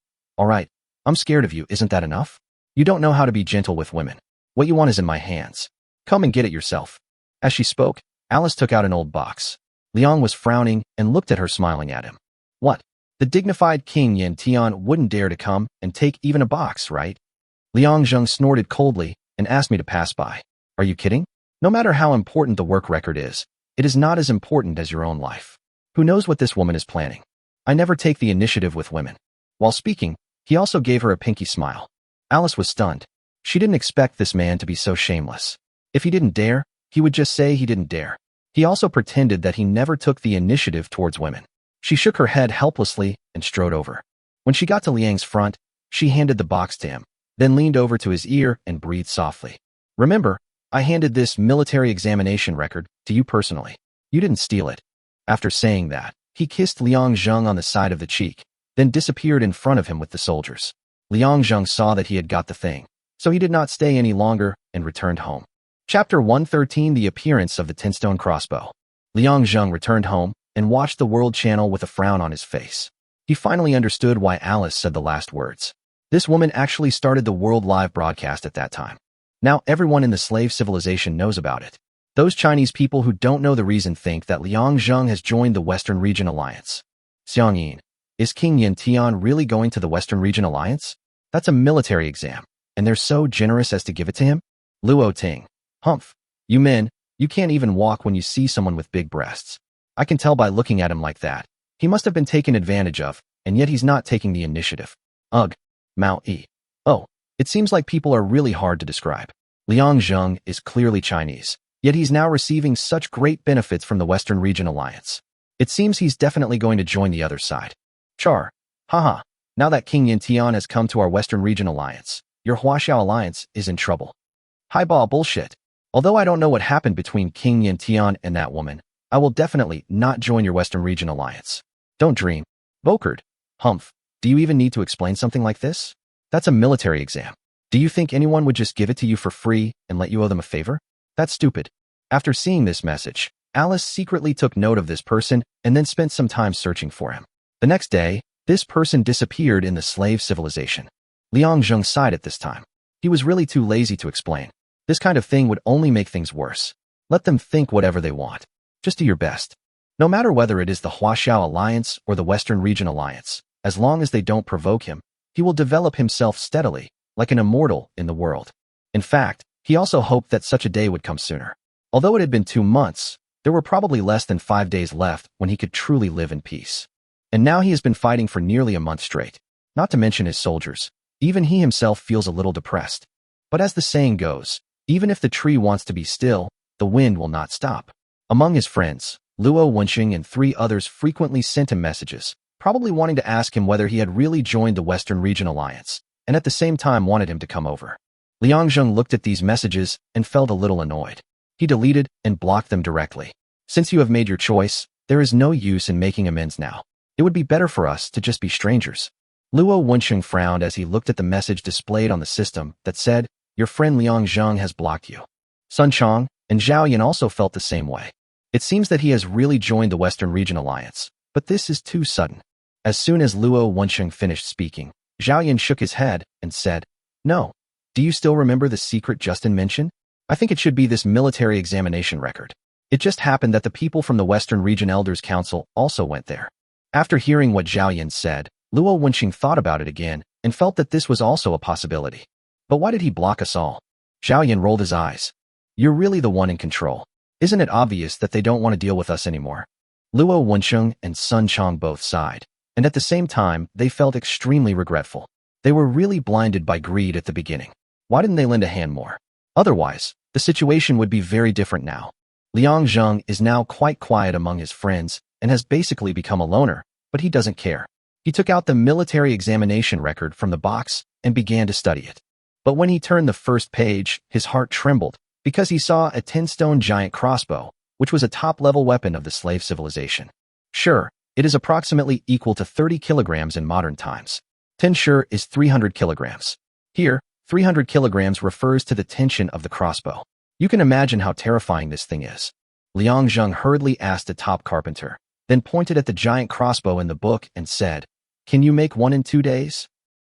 I'm scared of you, isn't that enough? You don't know how to be gentle with women. What you want is in my hands. Come and get it yourself. As she spoke, Alice took out an old box. Liang was frowning and looked at her, smiling at him. What? The dignified King Yen Tian wouldn't dare to come and take even a box, right? Liang Zheng snorted coldly and asked me to pass by. Are you kidding? No matter how important the work record is, it is not as important as your own life. Who knows what this woman is planning? I never take the initiative with women. While speaking, he also gave her a pinky smile. Alice was stunned. She didn't expect this man to be so shameless. If he didn't dare, he would just say he didn't dare. He also pretended that he never took the initiative towards women. She shook her head helplessly and strode over. When she got to Liang's front, she handed the box to him, then leaned over to his ear and breathed softly. Remember, I handed this military examination record to you personally. You didn't steal it. After saying that, he kissed Liang Zheng on the side of the cheek, then disappeared in front of him with the soldiers. Liang Zheng saw that he had got the thing, so he did not stay any longer and returned home. Chapter 113: The Appearance of the Tinstone Crossbow. Liang Zheng returned home and watched the World Channel with a frown on his face. He finally understood why Alice said the last words. This woman actually started the world live broadcast at that time. Now everyone in the slave civilization knows about it. Those Chinese people who don't know the reason think that Liang Zheng has joined the Western Region Alliance. Xiang Yin, is King Yen Tian really going to the Western Region Alliance? That's a military exam, and they're so generous as to give it to him? Luo Ting. Humph. You men, you can't even walk when you see someone with big breasts. I can tell by looking at him like that. He must have been taken advantage of, and yet he's not taking the initiative. Ugh. Mao Yi. Oh, it seems like people are really hard to describe. Liang Zheng is clearly Chinese, yet he's now receiving such great benefits from the Western Region Alliance. It seems he's definitely going to join the other side. Char. Haha. Now that King Yen Tian has come to our Western Region Alliance, your Huaxiao Alliance is in trouble. Highball bullshit. Although I don't know what happened between King Yen Tian and that woman, I will definitely not join your Western Region Alliance. Don't dream. Bokerd. Humph. Do you even need to explain something like this? That's a military exam. Do you think anyone would just give it to you for free and let you owe them a favor? That's stupid. After seeing this message, Alice secretly took note of this person and then spent some time searching for him. The next day, this person disappeared in the slave civilization. Liang Zheng sighed at this time. He was really too lazy to explain. This kind of thing would only make things worse. Let them think whatever they want. Just do your best. No matter whether it is the Huaxiao Alliance or the Western Region Alliance, as long as they don't provoke him, he will develop himself steadily, like an immortal in the world. In fact, he also hoped that such a day would come sooner. Although it had been 2 months, there were probably less than 5 days left when he could truly live in peace. And now he has been fighting for nearly a month straight. Not to mention his soldiers. Even he himself feels a little depressed. But as the saying goes, even if the tree wants to be still, the wind will not stop. Among his friends, Luo Wenxing and 3 others frequently sent him messages, probably wanting to ask him whether he had really joined the Western Region Alliance, and at the same time wanted him to come over. Liang Zheng looked at these messages and felt a little annoyed. He deleted and blocked them directly. Since you have made your choice, there is no use in making amends now. It would be better for us to just be strangers. Luo Wenxing frowned as he looked at the message displayed on the system that said, your friend Liang Zheng has blocked you. Sun Chong and Zhao Yan also felt the same way. It seems that he has really joined the Western Region Alliance, but this is too sudden. As soon as Luo Wensheng finished speaking, Zhao Yan shook his head and said, "No. Do you still remember the secret Justin mentioned? I think it should be this military examination record. It just happened that the people from the Western Region Elders Council also went there." After hearing what Zhao Yan said, Luo Wensheng thought about it again and felt that this was also a possibility. But why did he block us all? Zhao Yan rolled his eyes. You're really the one in control. Isn't it obvious that they don't want to deal with us anymore? Luo Wensheng and Sun Chong both sighed, and at the same time, they felt extremely regretful. They were really blinded by greed at the beginning. Why didn't they lend a hand more? Otherwise, the situation would be very different now. Liang Zheng is now quite quiet among his friends and has basically become a loner, but he doesn't care. He took out the military examination record from the box and began to study it. But when he turned the first page, his heart trembled because he saw a 10-stone giant crossbow, which was a top-level weapon of the slave civilization. Sure, it is approximately equal to 30 kilograms in modern times. 10 sure is 300 kilograms. Here, 300 kilograms refers to the tension of the crossbow. You can imagine how terrifying this thing is. Liang Zheng hurriedly asked a top carpenter, then pointed at the giant crossbow in the book and said, "Can you make one in 2 days?"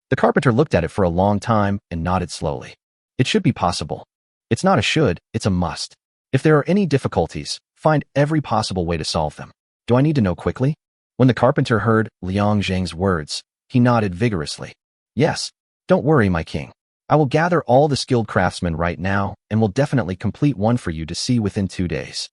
The carpenter looked at it for a long time and nodded slowly. It should be possible. It's not a should, it's a must. If there are any difficulties, find every possible way to solve them. Do I need to know quickly? When the carpenter heard Liang Zheng's words, he nodded vigorously. Yes, don't worry, my king. I will gather all the skilled craftsmen right now and will definitely complete one for you to see within 2 days.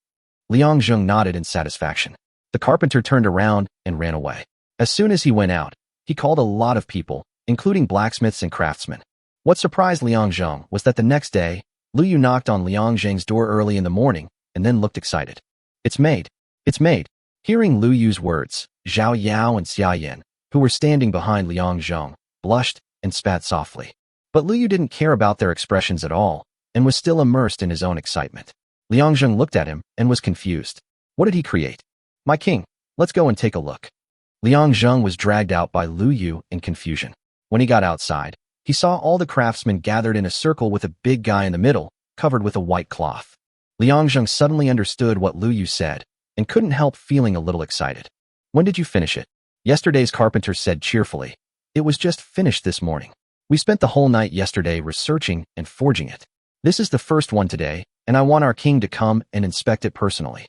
Liang Zheng nodded in satisfaction. The carpenter turned around and ran away. As soon as he went out, he called a lot of people, including blacksmiths and craftsmen. What surprised Liang Zheng was that the next day, Lu Yu knocked on Liang Zheng's door early in the morning and then looked excited. It's made. It's made. Hearing Lu Yu's words, Zhao Yao and Xia Yan, who were standing behind Liang Zheng, blushed and spat softly. But Lu Yu didn't care about their expressions at all and was still immersed in his own excitement. Liang Zheng looked at him and was confused. What did he create? My king, let's go and take a look. Liang Zheng was dragged out by Lu Yu in confusion. When he got outside, he saw all the craftsmen gathered in a circle with a big guy in the middle, covered with a white cloth. Liang Zheng suddenly understood what Lu Yu said and couldn't help feeling a little excited. When did you finish it? Yesterday's carpenter said cheerfully. It was just finished this morning. We spent the whole night yesterday researching and forging it. This is the first one today, and I want our king to come and inspect it personally.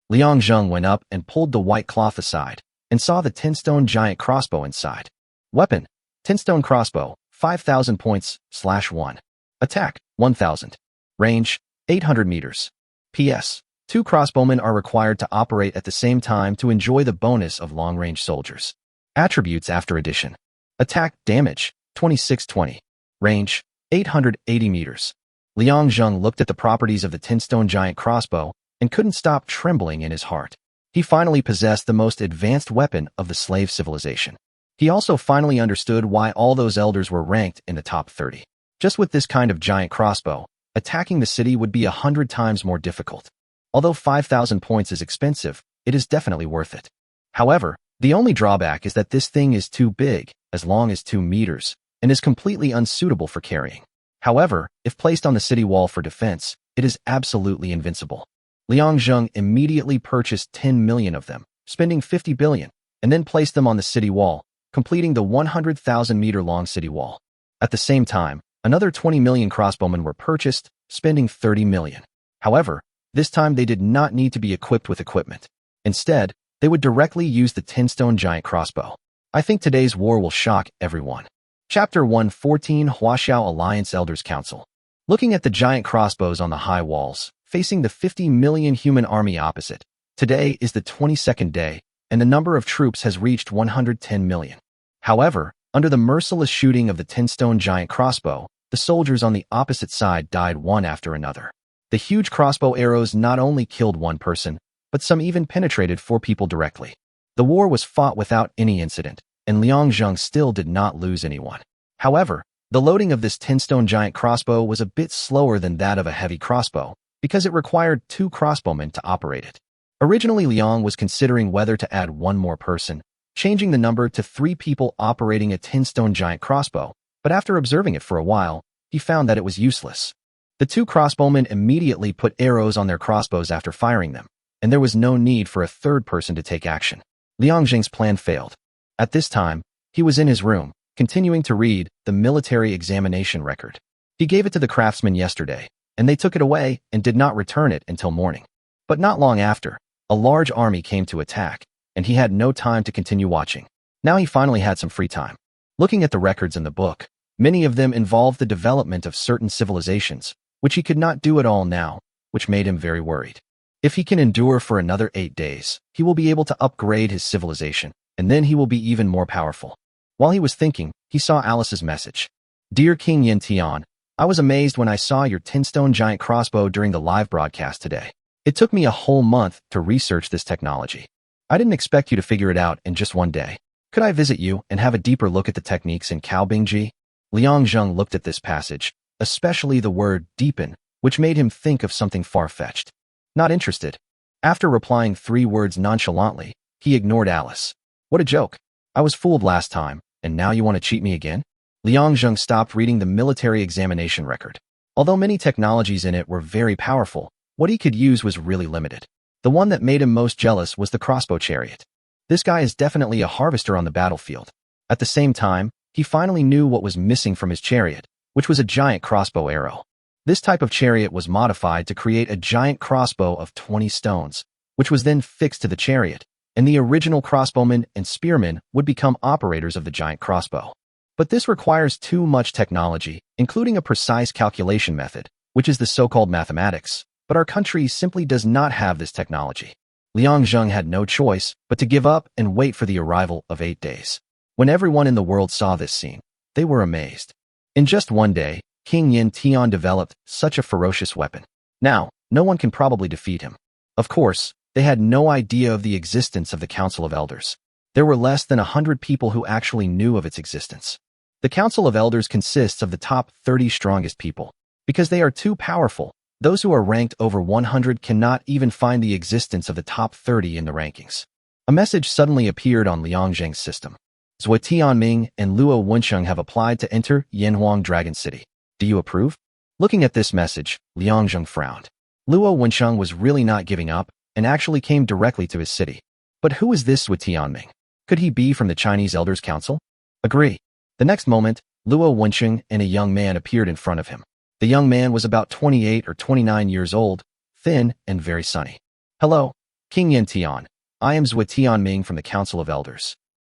Liang Zheng went up and pulled the white cloth aside and saw the 10-stone giant crossbow inside. Weapon, 10-stone crossbow, 5,000 points, /1. Attack, 1,000. Range, 800 meters. P.S. 2 crossbowmen are required to operate at the same time to enjoy the bonus of long-range soldiers. Attributes after addition. Attack, damage, 2620. Range, 880 meters. Liang Zheng looked at the properties of the 10-stone giant crossbow and couldn't stop trembling in his heart. He finally possessed the most advanced weapon of the slave civilization. He also finally understood why all those elders were ranked in the top 30. Just with this kind of giant crossbow, attacking the city would be 100 times more difficult. Although 5,000 points is expensive, it is definitely worth it. However, the only drawback is that this thing is too big, as long as 2 meters, and is completely unsuitable for carrying. However, if placed on the city wall for defense, it is absolutely invincible. Liang Zheng immediately purchased 10 million of them, spending 50 billion, and then placed them on the city wall, completing the 100,000-meter-long city wall. At the same time, another 20 million crossbowmen were purchased, spending 30 million. However, this time they did not need to be equipped with equipment. Instead, they would directly use the 10-stone giant crossbow. I think today's war will shock everyone. Chapter 114 Huaxiao Alliance Elders Council. Looking at the giant crossbows on the high walls, facing the 50 million human army opposite, today is the 22nd day, and the number of troops has reached 110 million. However, under the merciless shooting of the 10-stone giant crossbow, the soldiers on the opposite side died one after another. The huge crossbow arrows not only killed one person, but some even penetrated 4 people directly. The war was fought without any incident, and Liang Zheng still did not lose anyone. However, the loading of this 10-stone giant crossbow was a bit slower than that of a heavy crossbow, because it required 2 crossbowmen to operate it. Originally, Liang was considering whether to add 1 more person, changing the number to 3 people operating a 10-stone giant crossbow, but after observing it for a while, he he found that it was useless. The two crossbowmen immediately put arrows on their crossbows after firing them, and there was no need for a third person to take action. Liang Jing's plan failed. At this time, he was in his room, continuing to read the military examination record. He gave it to the craftsmen yesterday, and they took it away and did not return it until morning. But not long after, a large army came to attack, and he had no time to continue watching. Now he finally had some free time. Looking at the records in the book, many of them involved the development of certain civilizations, which he could not do at all now, which made him very worried. If he can endure for another 8 days, he will be able to upgrade his civilization, and then he will be even more powerful. While he was thinking, he saw Alice's message. Dear King Yin Tian, I was amazed when I saw your 10-stone giant crossbow during the live broadcast today. It took me a whole month to research this technology. I didn't expect you to figure it out in just one day. Could I visit you and have a deeper look at the techniques in Caobingji? Liang Zheng looked at this passage, especially the word deepen, which made him think of something far-fetched. Not interested. After replying 3 words nonchalantly, he ignored Alice. What a joke. I was fooled last time, and now you want to cheat me again? Liang Zheng stopped reading the military examination record. Although many technologies in it were very powerful, what he could use was really limited. The one that made him most jealous was the crossbow chariot. This guy is definitely a harvester on the battlefield. At the same time, he finally knew what was missing from his chariot, which was a giant crossbow arrow. This type of chariot was modified to create a giant crossbow of 20 stones, which was then fixed to the chariot, and the original crossbowmen and spearmen would become operators of the giant crossbow. But this requires too much technology, including a precise calculation method, which is the so-called mathematics, but our country simply does not have this technology. Liang Zheng had no choice but to give up and wait for the arrival of 8 days. When everyone in the world saw this scene, they were amazed. In just one day, King Yin Tian developed such a ferocious weapon. Now, no one can probably defeat him. Of course, they had no idea of the existence of the Council of Elders. There were less than 100 people who actually knew of its existence. The Council of Elders consists of the top 30 strongest people. Because they are too powerful, those who are ranked over 100 cannot even find the existence of the top 30 in the rankings. A message suddenly appeared on Liang Zheng's system. Zhou Tianming and Luo Wensheng have applied to enter Yanhuang Dragon City. Do you approve? Looking at this message, Liang Zheng frowned. Luo Wensheng was really not giving up and actually came directly to his city. But who is this Zhou Tianming? Could he be from the Chinese Elders Council? Agree. The next moment, Luo Wensheng and a young man appeared in front of him. The young man was about 28 or 29 years old, thin and very sunny. Hello, King Yin Tian. I am Zhou Tianming from the Council of Elders.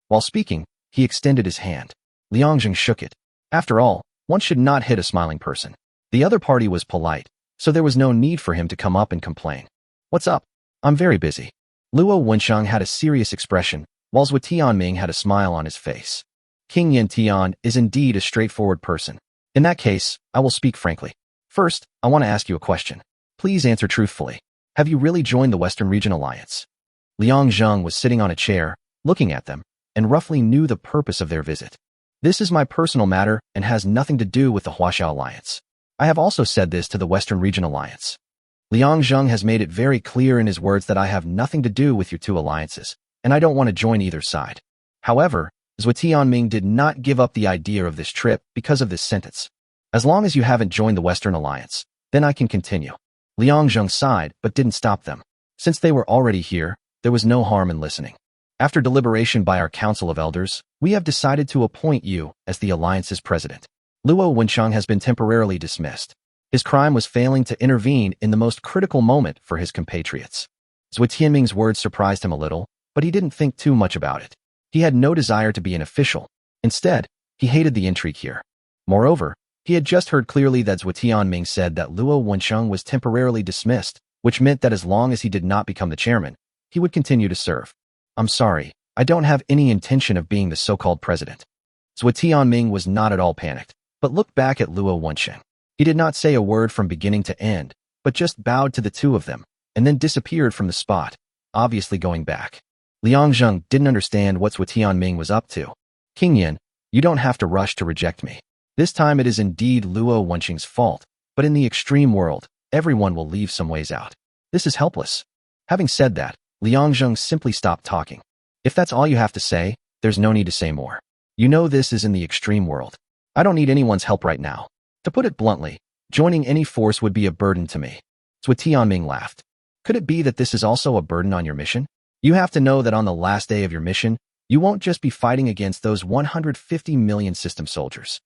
While speaking, he extended his hand. Liang Zheng shook it. After all, one should not hit a smiling person. The other party was polite, so there was no need for him to come up and complain. What's up? I'm very busy. Luo Wensheng had a serious expression, while Zhou Tianming had a smile on his face. King Yin Tian is indeed a straightforward person. In that case, I will speak frankly. First, I want to ask you a question. Please answer truthfully. Have you really joined the Western Region Alliance? Liang Zheng was sitting on a chair, looking at them, and roughly knew the purpose of their visit. This is my personal matter and has nothing to do with the Huaxiao Alliance. I have also said this to the Western Region Alliance. Liang Zheng has made it very clear in his words that I have nothing to do with your two alliances, and I don't want to join either side. However, Zhou Tianming did not give up the idea of this trip because of this sentence. As long as you haven't joined the Western Alliance, then I can continue. Liang Zheng sighed but didn't stop them. Since they were already here, there was no harm in listening. After deliberation by our Council of Elders, we have decided to appoint you as the Alliance's president. Luo Wensheng has been temporarily dismissed. His crime was failing to intervene in the most critical moment for his compatriots. Zhou Tianming's words surprised him a little, but he didn't think too much about it. He had no desire to be an official. Instead, he hated the intrigue here. Moreover, he had just heard clearly that Zhou Tianming said that Luo Wensheng was temporarily dismissed, which meant that as long as he did not become the chairman, he would continue to serve. I'm sorry, I don't have any intention of being the so-called president. Zhou Tianming was not at all panicked, but looked back at Luo Wensheng. He did not say a word from beginning to end, but just bowed to the two of them, and then disappeared from the spot, obviously going back. Liang Zheng didn't understand what Zhou Tianming was up to. King Yin, you don't have to rush to reject me. This time it is indeed Luo Wensheng's fault, but in the extreme world, everyone will leave some ways out. This is helpless. Having said that, Liang Zheng simply stopped talking. If that's all you have to say, there's no need to say more. You know this is in the extreme world. I don't need anyone's help right now. To put it bluntly, joining any force would be a burden to me. Zhou Tianming laughed. Could it be that this is also a burden on your mission? You have to know that on the last day of your mission, you won't just be fighting against those 150 million system soldiers.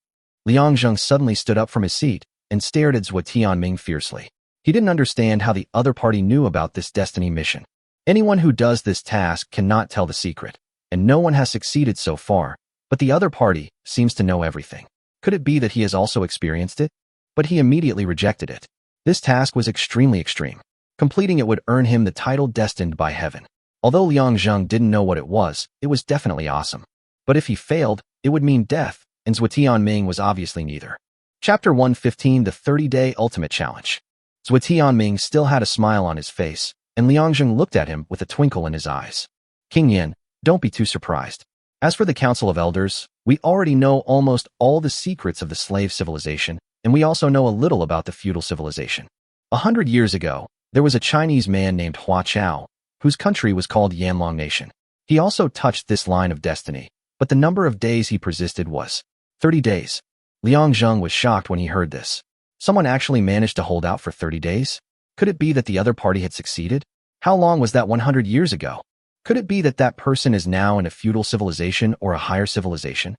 Liang Zheng suddenly stood up from his seat and stared at Zhou Tianming fiercely. He didn't understand how the other party knew about this destiny mission. Anyone who does this task cannot tell the secret, and no one has succeeded so far, but the other party seems to know everything. Could it be that he has also experienced it? But he immediately rejected it. This task was extremely extreme. Completing it would earn him the title destined by heaven. Although Liang Zheng didn't know what it was definitely awesome. But if he failed, it would mean death, and Zhou Tianming was obviously neither. Chapter 115: The 30-Day Ultimate Challenge. Zhou Tianming still had a smile on his face, and Liang Zheng looked at him with a twinkle in his eyes. King Yin, don't be too surprised. As for the Council of Elders, we already know almost all the secrets of the slave civilization, and we also know a little about the feudal civilization. 100 years ago, there was a Chinese man named Hua Chao, whose country was called Yanlong Nation. He also touched this line of destiny, but the number of days he persisted was 30 days. Liang Zheng was shocked when he heard this. Someone actually managed to hold out for 30 days? Could it be that the other party had succeeded? How long was that 100 years ago? Could it be that that person is now in a feudal civilization or a higher civilization?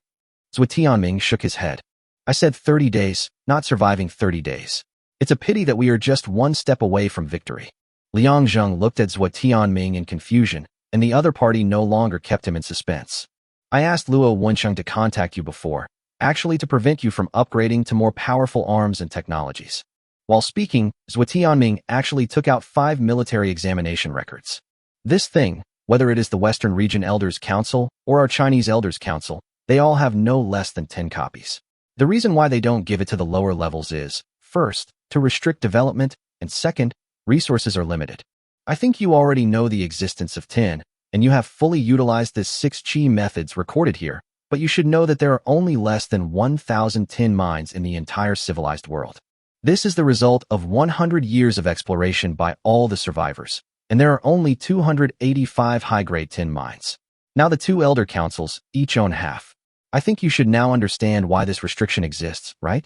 Zhou Tianming shook his head. I said 30 days, not surviving 30 days. It's a pity that we are just one step away from victory. Liang Zheng looked at Zhou Tianming in confusion, and the other party no longer kept him in suspense. I asked Luo Wensheng to contact you before, actually to prevent you from upgrading to more powerful arms and technologies. While speaking, Zhou Tianming actually took out 5 military examination records. This thing, whether it is the Western Region Elders Council or our Chinese Elders Council, they all have no less than 10 copies. The reason why they don't give it to the lower levels is, first, to restrict development, and second, resources are limited. I think you already know the existence of tin, and you have fully utilized the 6 chi methods recorded here, but you should know that there are only less than 1,000 tin mines in the entire civilized world. This is the result of 100 years of exploration by all the survivors, and there are only 285 high-grade tin mines. Now the 2 elder councils each own half. I think you should now understand why this restriction exists, right?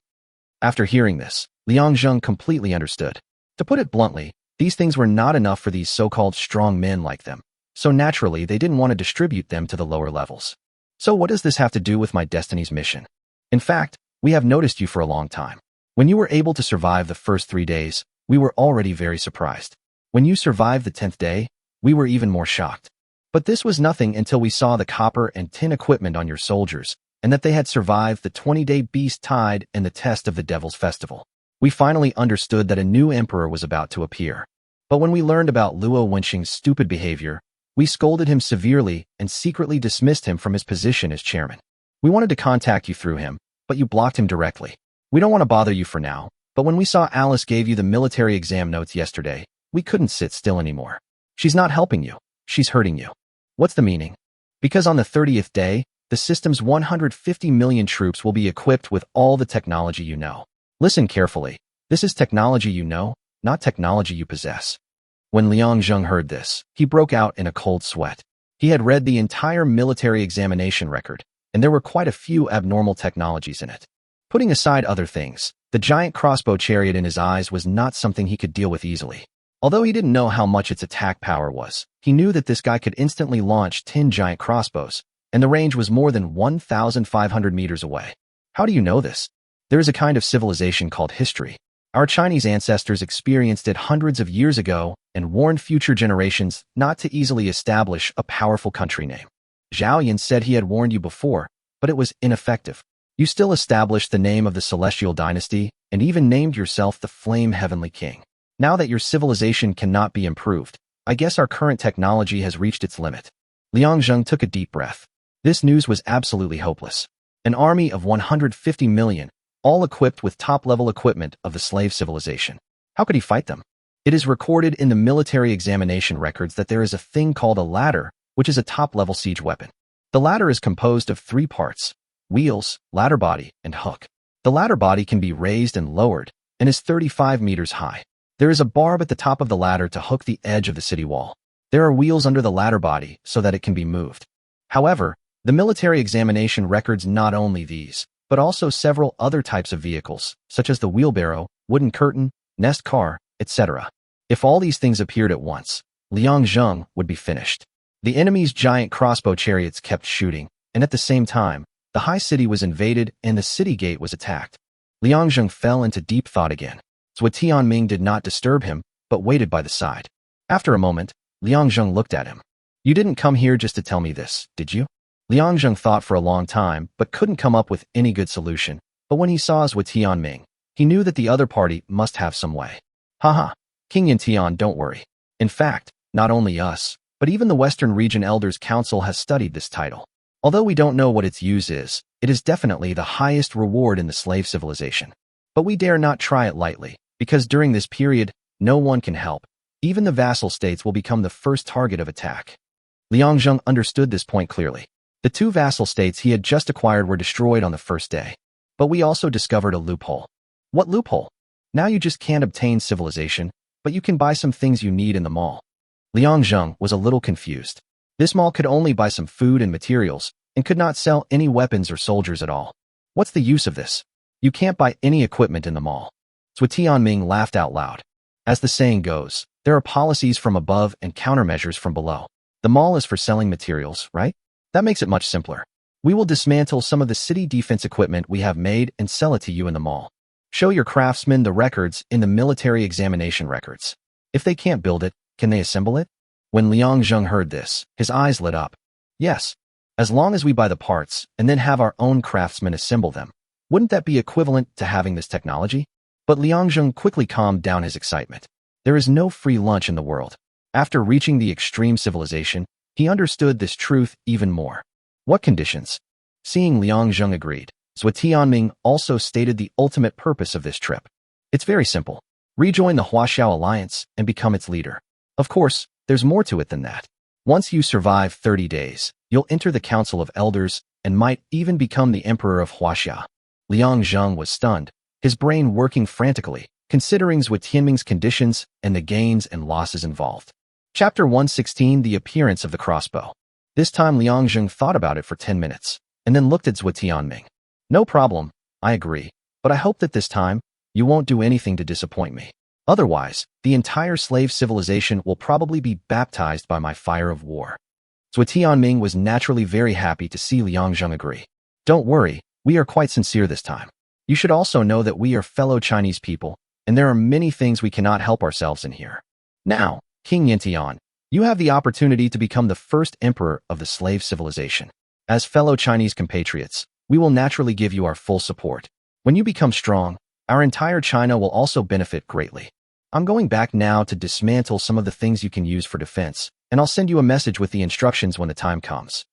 After hearing this, Liang Zheng completely understood. To put it bluntly, these things were not enough for these so-called strong men like them, so naturally they didn't want to distribute them to the lower levels. So what does this have to do with my destiny's mission? In fact, we have noticed you for a long time. When you were able to survive the first 3 days, we were already very surprised. When you survived the 10th day, we were even more shocked. But this was nothing until we saw the copper and tin equipment on your soldiers, and that they had survived the 20-day beast tide and the test of the Devil's Festival. We finally understood that a new emperor was about to appear. But when we learned about Luo Wensheng's stupid behavior, we scolded him severely and secretly dismissed him from his position as chairman. We wanted to contact you through him, but you blocked him directly. We don't want to bother you for now, but when we saw Alice gave you the military exam notes yesterday, we couldn't sit still anymore. She's not helping you. She's hurting you. What's the meaning? Because on the 30th day, the system's 150 million troops will be equipped with all the technology you know. Listen carefully. This is technology you know, not technology you possess. When Liang Zheng heard this, he broke out in a cold sweat. He had read the entire military examination record, and there were quite a few abnormal technologies in it. Putting aside other things, the giant crossbow chariot in his eyes was not something he could deal with easily. Although he didn't know how much its attack power was, he knew that this guy could instantly launch 10 giant crossbows, and the range was more than 1,500 meters away. How do you know this? There is a kind of civilization called history. Our Chinese ancestors experienced it hundreds of years ago and warned future generations not to easily establish a powerful country name. Zhao Yan said he had warned you before, but it was ineffective. You still established the name of the Celestial Dynasty and even named yourself the Flame Heavenly King. Now that your civilization cannot be improved, I guess our current technology has reached its limit. Liang Zheng took a deep breath. This news was absolutely hopeless. An army of 150 million, all equipped with top-level equipment of the slave civilization. How could he fight them? It is recorded in the military examination records that there is a thing called a ladder, which is a top-level siege weapon. The ladder is composed of 3 parts: wheels, ladder body, and hook. The ladder body can be raised and lowered, and is 35 meters high. There is a barb at the top of the ladder to hook the edge of the city wall. There are wheels under the ladder body so that it can be moved. However, the military examination records not only these, but also several other types of vehicles, such as the wheelbarrow, wooden curtain, nest car, etc. If all these things appeared at once, Liangzheng would be finished. The enemy's giant crossbow chariots kept shooting, and at the same time, the high city was invaded and the city gate was attacked. Liangzheng fell into deep thought again. Zhou Tianming did not disturb him, but waited by the side. After a moment, Liangzheng looked at him. You didn't come here just to tell me this, did you? Liangzheng thought for a long time, but couldn't come up with any good solution. But when he saw Zhou Tianming, he knew that the other party must have some way. Haha, King Yantian, don't worry. In fact, not only us, but even the Western Region Elders Council has studied this title. Although we don't know what its use is, it is definitely the highest reward in the slave civilization. But we dare not try it lightly, because during this period, no one can help. Even the vassal states will become the first target of attack. Liangzheng understood this point clearly. The 2 vassal states he had just acquired were destroyed on the first day. But we also discovered a loophole. What loophole? Now you just can't obtain civilization, but you can buy some things you need in the mall. Liangzheng was a little confused. This mall could only buy some food and materials, and could not sell any weapons or soldiers at all. What's the use of this? You can't buy any equipment in the mall. Zhou Tianming laughed out loud. As the saying goes, there are policies from above and countermeasures from below. The mall is for selling materials, right? That makes it much simpler. We will dismantle some of the city defense equipment we have made and sell it to you in the mall. Show your craftsmen the records in the military examination records. If they can't build it, can they assemble it? When Liangzheng heard this, his eyes lit up. Yes, as long as we buy the parts and then have our own craftsmen assemble them. Wouldn't that be equivalent to having this technology? But Liangzheng quickly calmed down his excitement. There is no free lunch in the world. After reaching the extreme civilization, he understood this truth even more. What conditions? Seeing Liangzheng agreed, Zhou Tianming also stated the ultimate purpose of this trip. It's very simple. Rejoin the Huaxiao Alliance and become its leader. Of course, there's more to it than that. Once you survive 30 days, you'll enter the Council of Elders and might even become the Emperor of Huaxia. Liangzheng was stunned, his brain working frantically, considering Zhou Tianming's conditions and the gains and losses involved. Chapter 116, The Appearance of the Crossbow. This time Liangzheng thought about it for 10 minutes, and then looked at Zhou Tianming. No problem, I agree, but I hope that this time, you won't do anything to disappoint me. Otherwise, the entire slave civilization will probably be baptized by my fire of war. Zhou Tianming was naturally very happy to see Liangzheng agree. Don't worry, we are quite sincere this time. You should also know that we are fellow Chinese people, and there are many things we cannot help ourselves in here. Now, King Yantian, you have the opportunity to become the first emperor of the slave civilization. As fellow Chinese compatriots, we will naturally give you our full support. When you become strong, our entire China will also benefit greatly. I'm going back now to dismantle some of the things you can use for defense, and I'll send you a message with the instructions when the time comes.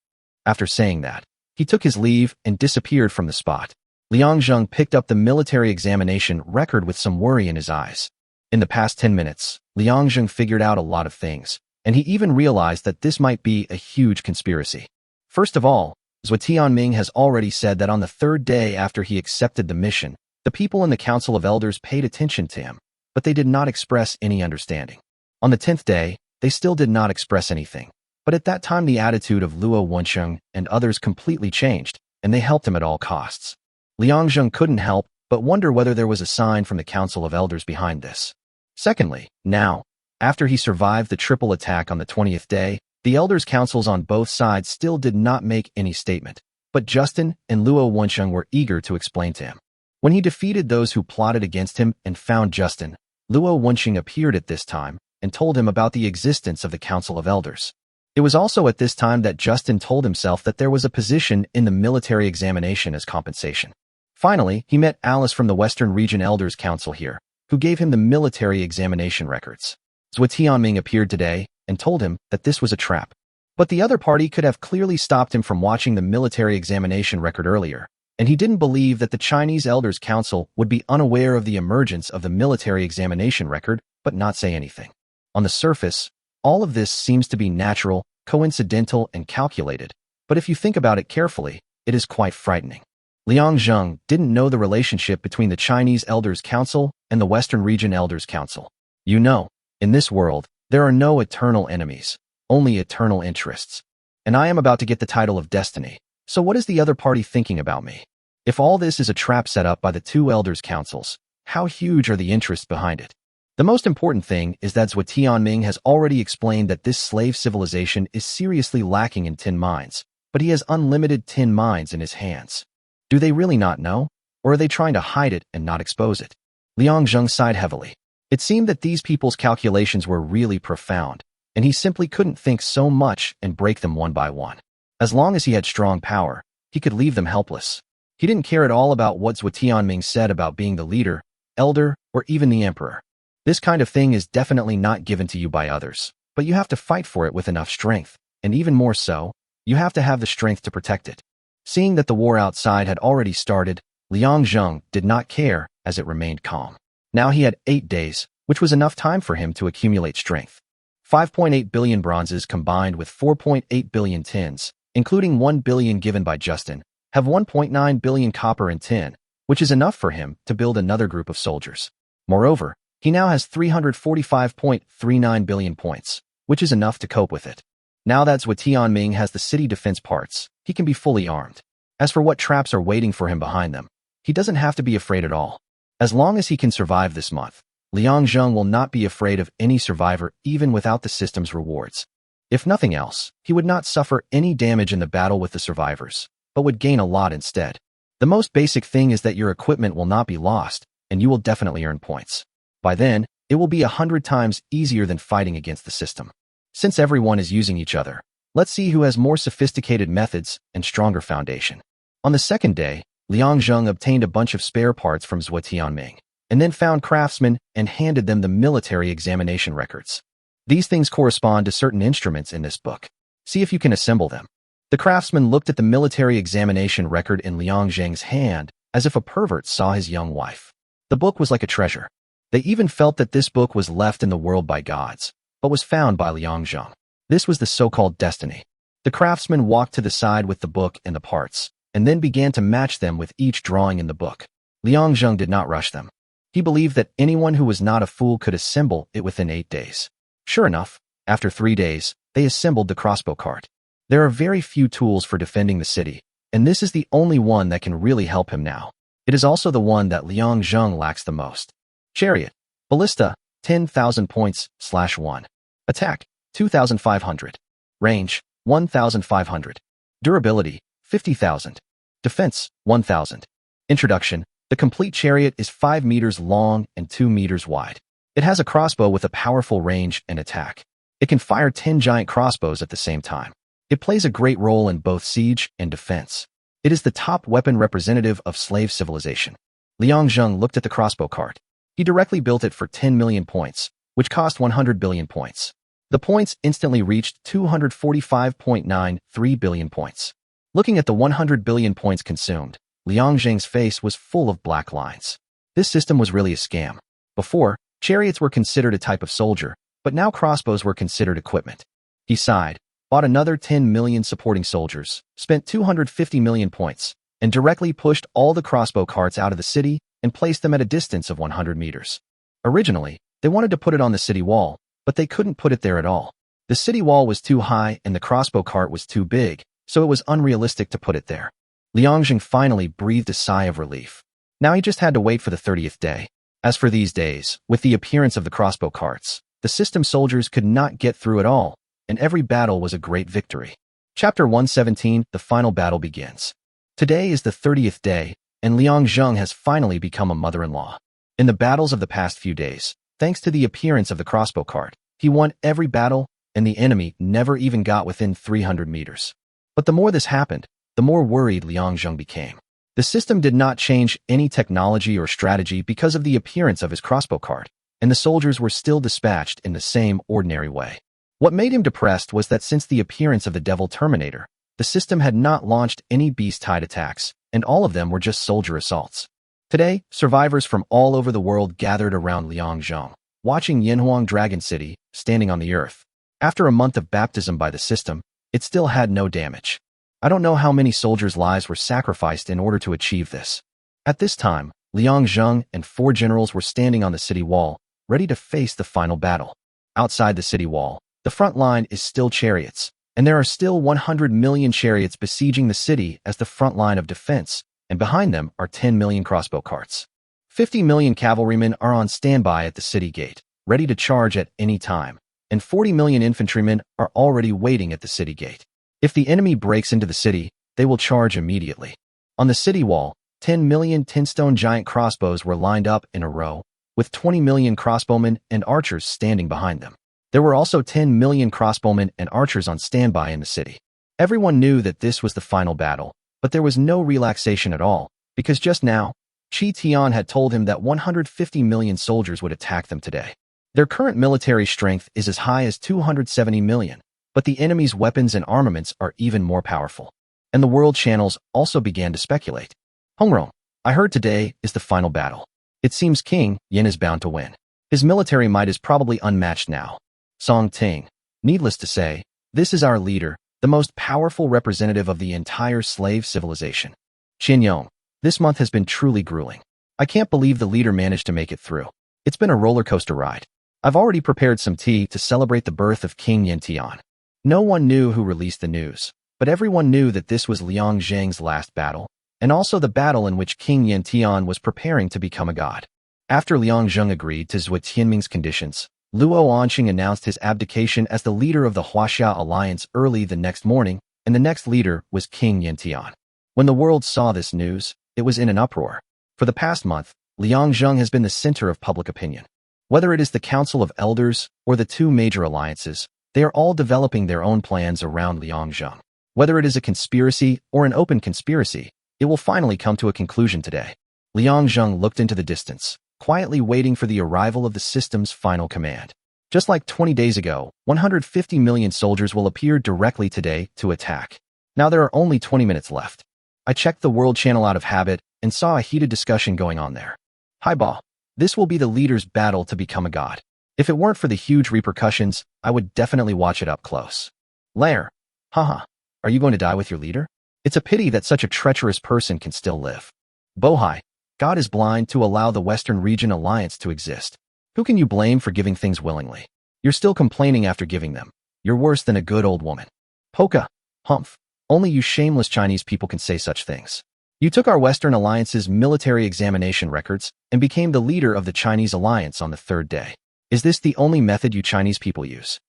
After saying that, he took his leave and disappeared from the spot. Liangzheng picked up the military examination record with some worry in his eyes. In the past 10 minutes, Liangzheng figured out a lot of things, and he even realized that this might be a huge conspiracy. First of all, Zhou Tianming has already said that on the 3rd day after he accepted the mission, the people in the Council of Elders paid attention to him, but they did not express any understanding. On the 10th day, they still did not express anything, but at that time the attitude of Luo Wensheng and others completely changed, and they helped him at all costs. Liangzheng couldn't help but wonder whether there was a sign from the Council of Elders behind this. Secondly, now, after he survived the triple attack on the 20th day, the Elders' councils on both sides still did not make any statement, but Justin and Luo Wensheng were eager to explain to him. When he defeated those who plotted against him and found Justin, Luo Wensheng appeared at this time and told him about the existence of the Council of Elders. It was also at this time that Justin told himself that there was a position in the military examination as compensation. Finally, he met Alice from the Western Region Elders Council here, who gave him the military examination records. Zhou Tianming appeared today and told him that this was a trap. But the other party could have clearly stopped him from watching the military examination record earlier, and he didn't believe that the Chinese Elders Council would be unaware of the emergence of the military examination record but not say anything. On the surface, all of this seems to be natural, coincidental, and calculated, but if you think about it carefully, it is quite frightening. Liangzheng didn't know the relationship between the Chinese Elders Council and the Western Region Elders Council. You know, in this world, there are no eternal enemies, only eternal interests. And I am about to get the title of Destiny, so what is the other party thinking about me? If all this is a trap set up by the two elders' councils, how huge are the interests behind it? The most important thing is that Zhuo Tianming has already explained that this slave civilization is seriously lacking in tin mines, but he has unlimited tin mines in his hands. Do they really not know? Or are they trying to hide it and not expose it? Liang Zheng sighed heavily. It seemed that these people's calculations were really profound, and he simply couldn't think so much and break them one by one. As long as he had strong power, he could leave them helpless. He didn't care at all about what Zhuo Tianming said about being the leader, elder, or even the emperor. This kind of thing is definitely not given to you by others, but you have to fight for it with enough strength, and even more so, you have to have the strength to protect it. Seeing that the war outside had already started, Liang Zheng did not care as it remained calm. Now he had 8 days, which was enough time for him to accumulate strength. 5.8 billion bronzes combined with 4.8 billion tins, including 1 billion given by Justin, have 1.9 billion copper and tin, which is enough for him to build another group of soldiers. Moreover, he now has 345.39 billion points, which is enough to cope with it. Now that Zhuo Tianming has the city defense parts, he can be fully armed. As for what traps are waiting for him behind them, he doesn't have to be afraid at all. As long as he can survive this month, Liang Zheng will not be afraid of any survivor even without the system's rewards. If nothing else, he would not suffer any damage in the battle with the survivors, but would gain a lot instead. The most basic thing is that your equipment will not be lost, and you will definitely earn points. By then, it will be 100 times easier than fighting against the system. Since everyone is using each other, let's see who has more sophisticated methods and stronger foundation. On the second day, Liang Zheng obtained a bunch of spare parts from Zhuo Tianming, and then found craftsmen and handed them the military examination records. These things correspond to certain instruments in this book. See if you can assemble them. The craftsman looked at the military examination record in Liang Zheng's hand as if a pervert saw his young wife. The book was like a treasure. They even felt that this book was left in the world by gods, but was found by Liang Zheng. This was the so-called destiny. The craftsman walked to the side with the book and the parts, and then began to match them with each drawing in the book. Liang Zheng did not rush them. He believed that anyone who was not a fool could assemble it within 8 days. Sure enough, after 3 days, they assembled the crossbow cart. There are very few tools for defending the city, and this is the only one that can really help him now. It is also the one that Liang Zheng lacks the most. Chariot. Ballista, 10,000 points, /1. Attack, 2,500. Range, 1,500. Durability, 50,000. Defense, 1,000. Introduction. The complete chariot is 5 meters long and 2 meters wide. It has a crossbow with a powerful range and attack. It can fire 10 giant crossbows at the same time. It plays a great role in both siege and defense. It is the top weapon representative of slave civilization. Liang Zheng looked at the crossbow cart. He directly built it for 10 million points, which cost 100 billion points. The points instantly reached 245.93 billion points. Looking at the 100 billion points consumed, Liang Zheng's face was full of black lines. This system was really a scam. Before, chariots were considered a type of soldier, but now crossbows were considered equipment. He sighed, bought another 10 million supporting soldiers, spent 250 million points, and directly pushed all the crossbow carts out of the city and placed them at a distance of 100 meters. Originally, they wanted to put it on the city wall, but they couldn't put it there at all. The city wall was too high and the crossbow cart was too big, so it was unrealistic to put it there. Liang Zheng finally breathed a sigh of relief. Now he just had to wait for the 30th day. As for these days, with the appearance of the crossbow carts, the system soldiers could not get through at all, and every battle was a great victory. Chapter 117, the final battle begins. Today is the 30th day, and Liang Zheng has finally become a mother-in-law. In the battles of the past few days, thanks to the appearance of the crossbow cart, he won every battle, and the enemy never even got within 300 meters. But the more this happened, the more worried Liang Zheng became. The system did not change any technology or strategy because of the appearance of his crossbow cart, and the soldiers were still dispatched in the same ordinary way. What made him depressed was that since the appearance of the Devil Terminator, the system had not launched any beast-tide attacks, and all of them were just soldier assaults. Today, survivors from all over the world gathered around Liang Zheng, watching Yanhuang Dragon City, standing on the earth. After a month of baptism by the system, it still had no damage. I don't know how many soldiers' lives were sacrificed in order to achieve this. At this time, Liang Zheng and 4 generals were standing on the city wall, ready to face the final battle. Outside the city wall, the front line is still chariots, and there are still 100 million chariots besieging the city as the front line of defense, and behind them are 10 million crossbow carts. 50 million cavalrymen are on standby at the city gate, ready to charge at any time, and 40 million infantrymen are already waiting at the city gate. If the enemy breaks into the city, they will charge immediately. On the city wall, 10 million tin-stone giant crossbows were lined up in a row, with 20 million crossbowmen and archers standing behind them. There were also 10 million crossbowmen and archers on standby in the city. Everyone knew that this was the final battle, but there was no relaxation at all, because just now, Chi Tian had told him that 150 million soldiers would attack them today. Their current military strength is as high as 270 million, but the enemy's weapons and armaments are even more powerful. And the world channels also began to speculate. Hongrong, I heard today is the final battle. It seems King Yin is bound to win. His military might is probably unmatched now. Song Ting, needless to say, this is our leader, the most powerful representative of the entire slave civilization. Qin Yong, this month has been truly grueling. I can't believe the leader managed to make it through. It's been a roller coaster ride. I've already prepared some tea to celebrate the birth of King Yin Tian. No one knew who released the news, but everyone knew that this was Liang Zheng's last battle, and also the battle in which King Yin Tian was preparing to become a god. After Liang Zheng agreed to Zhuo Tianming's conditions, Luo Anqing announced his abdication as the leader of the Huaxia alliance early the next morning, and the next leader was King Yin Tian. When the world saw this news, it was in an uproar. For the past month, Liang Zheng has been the center of public opinion. Whether it is the Council of Elders or the two major alliances, they are all developing their own plans around Liang Zheng. Whether it is a conspiracy or an open conspiracy, it will finally come to a conclusion today. Liang Zheng looked into the distance, quietly waiting for the arrival of the system's final command. Just like 20 days ago, 150 million soldiers will appear directly today to attack. Now there are only 20 minutes left. I checked the world channel out of habit and saw a heated discussion going on there. Hi Ba, this will be the leader's battle to become a god. If it weren't for the huge repercussions, I would definitely watch it up close. Lair, haha, are you going to die with your leader? It's a pity that such a treacherous person can still live. Bohai, God is blind to allow the Western Region Alliance to exist. Who can you blame for giving things willingly? You're still complaining after giving them. You're worse than a good old woman. Poka, humph, only you shameless Chinese people can say such things. You took our Western Alliance's military examination records and became the leader of the Chinese Alliance on the third day. Is this the only method you Chinese people use?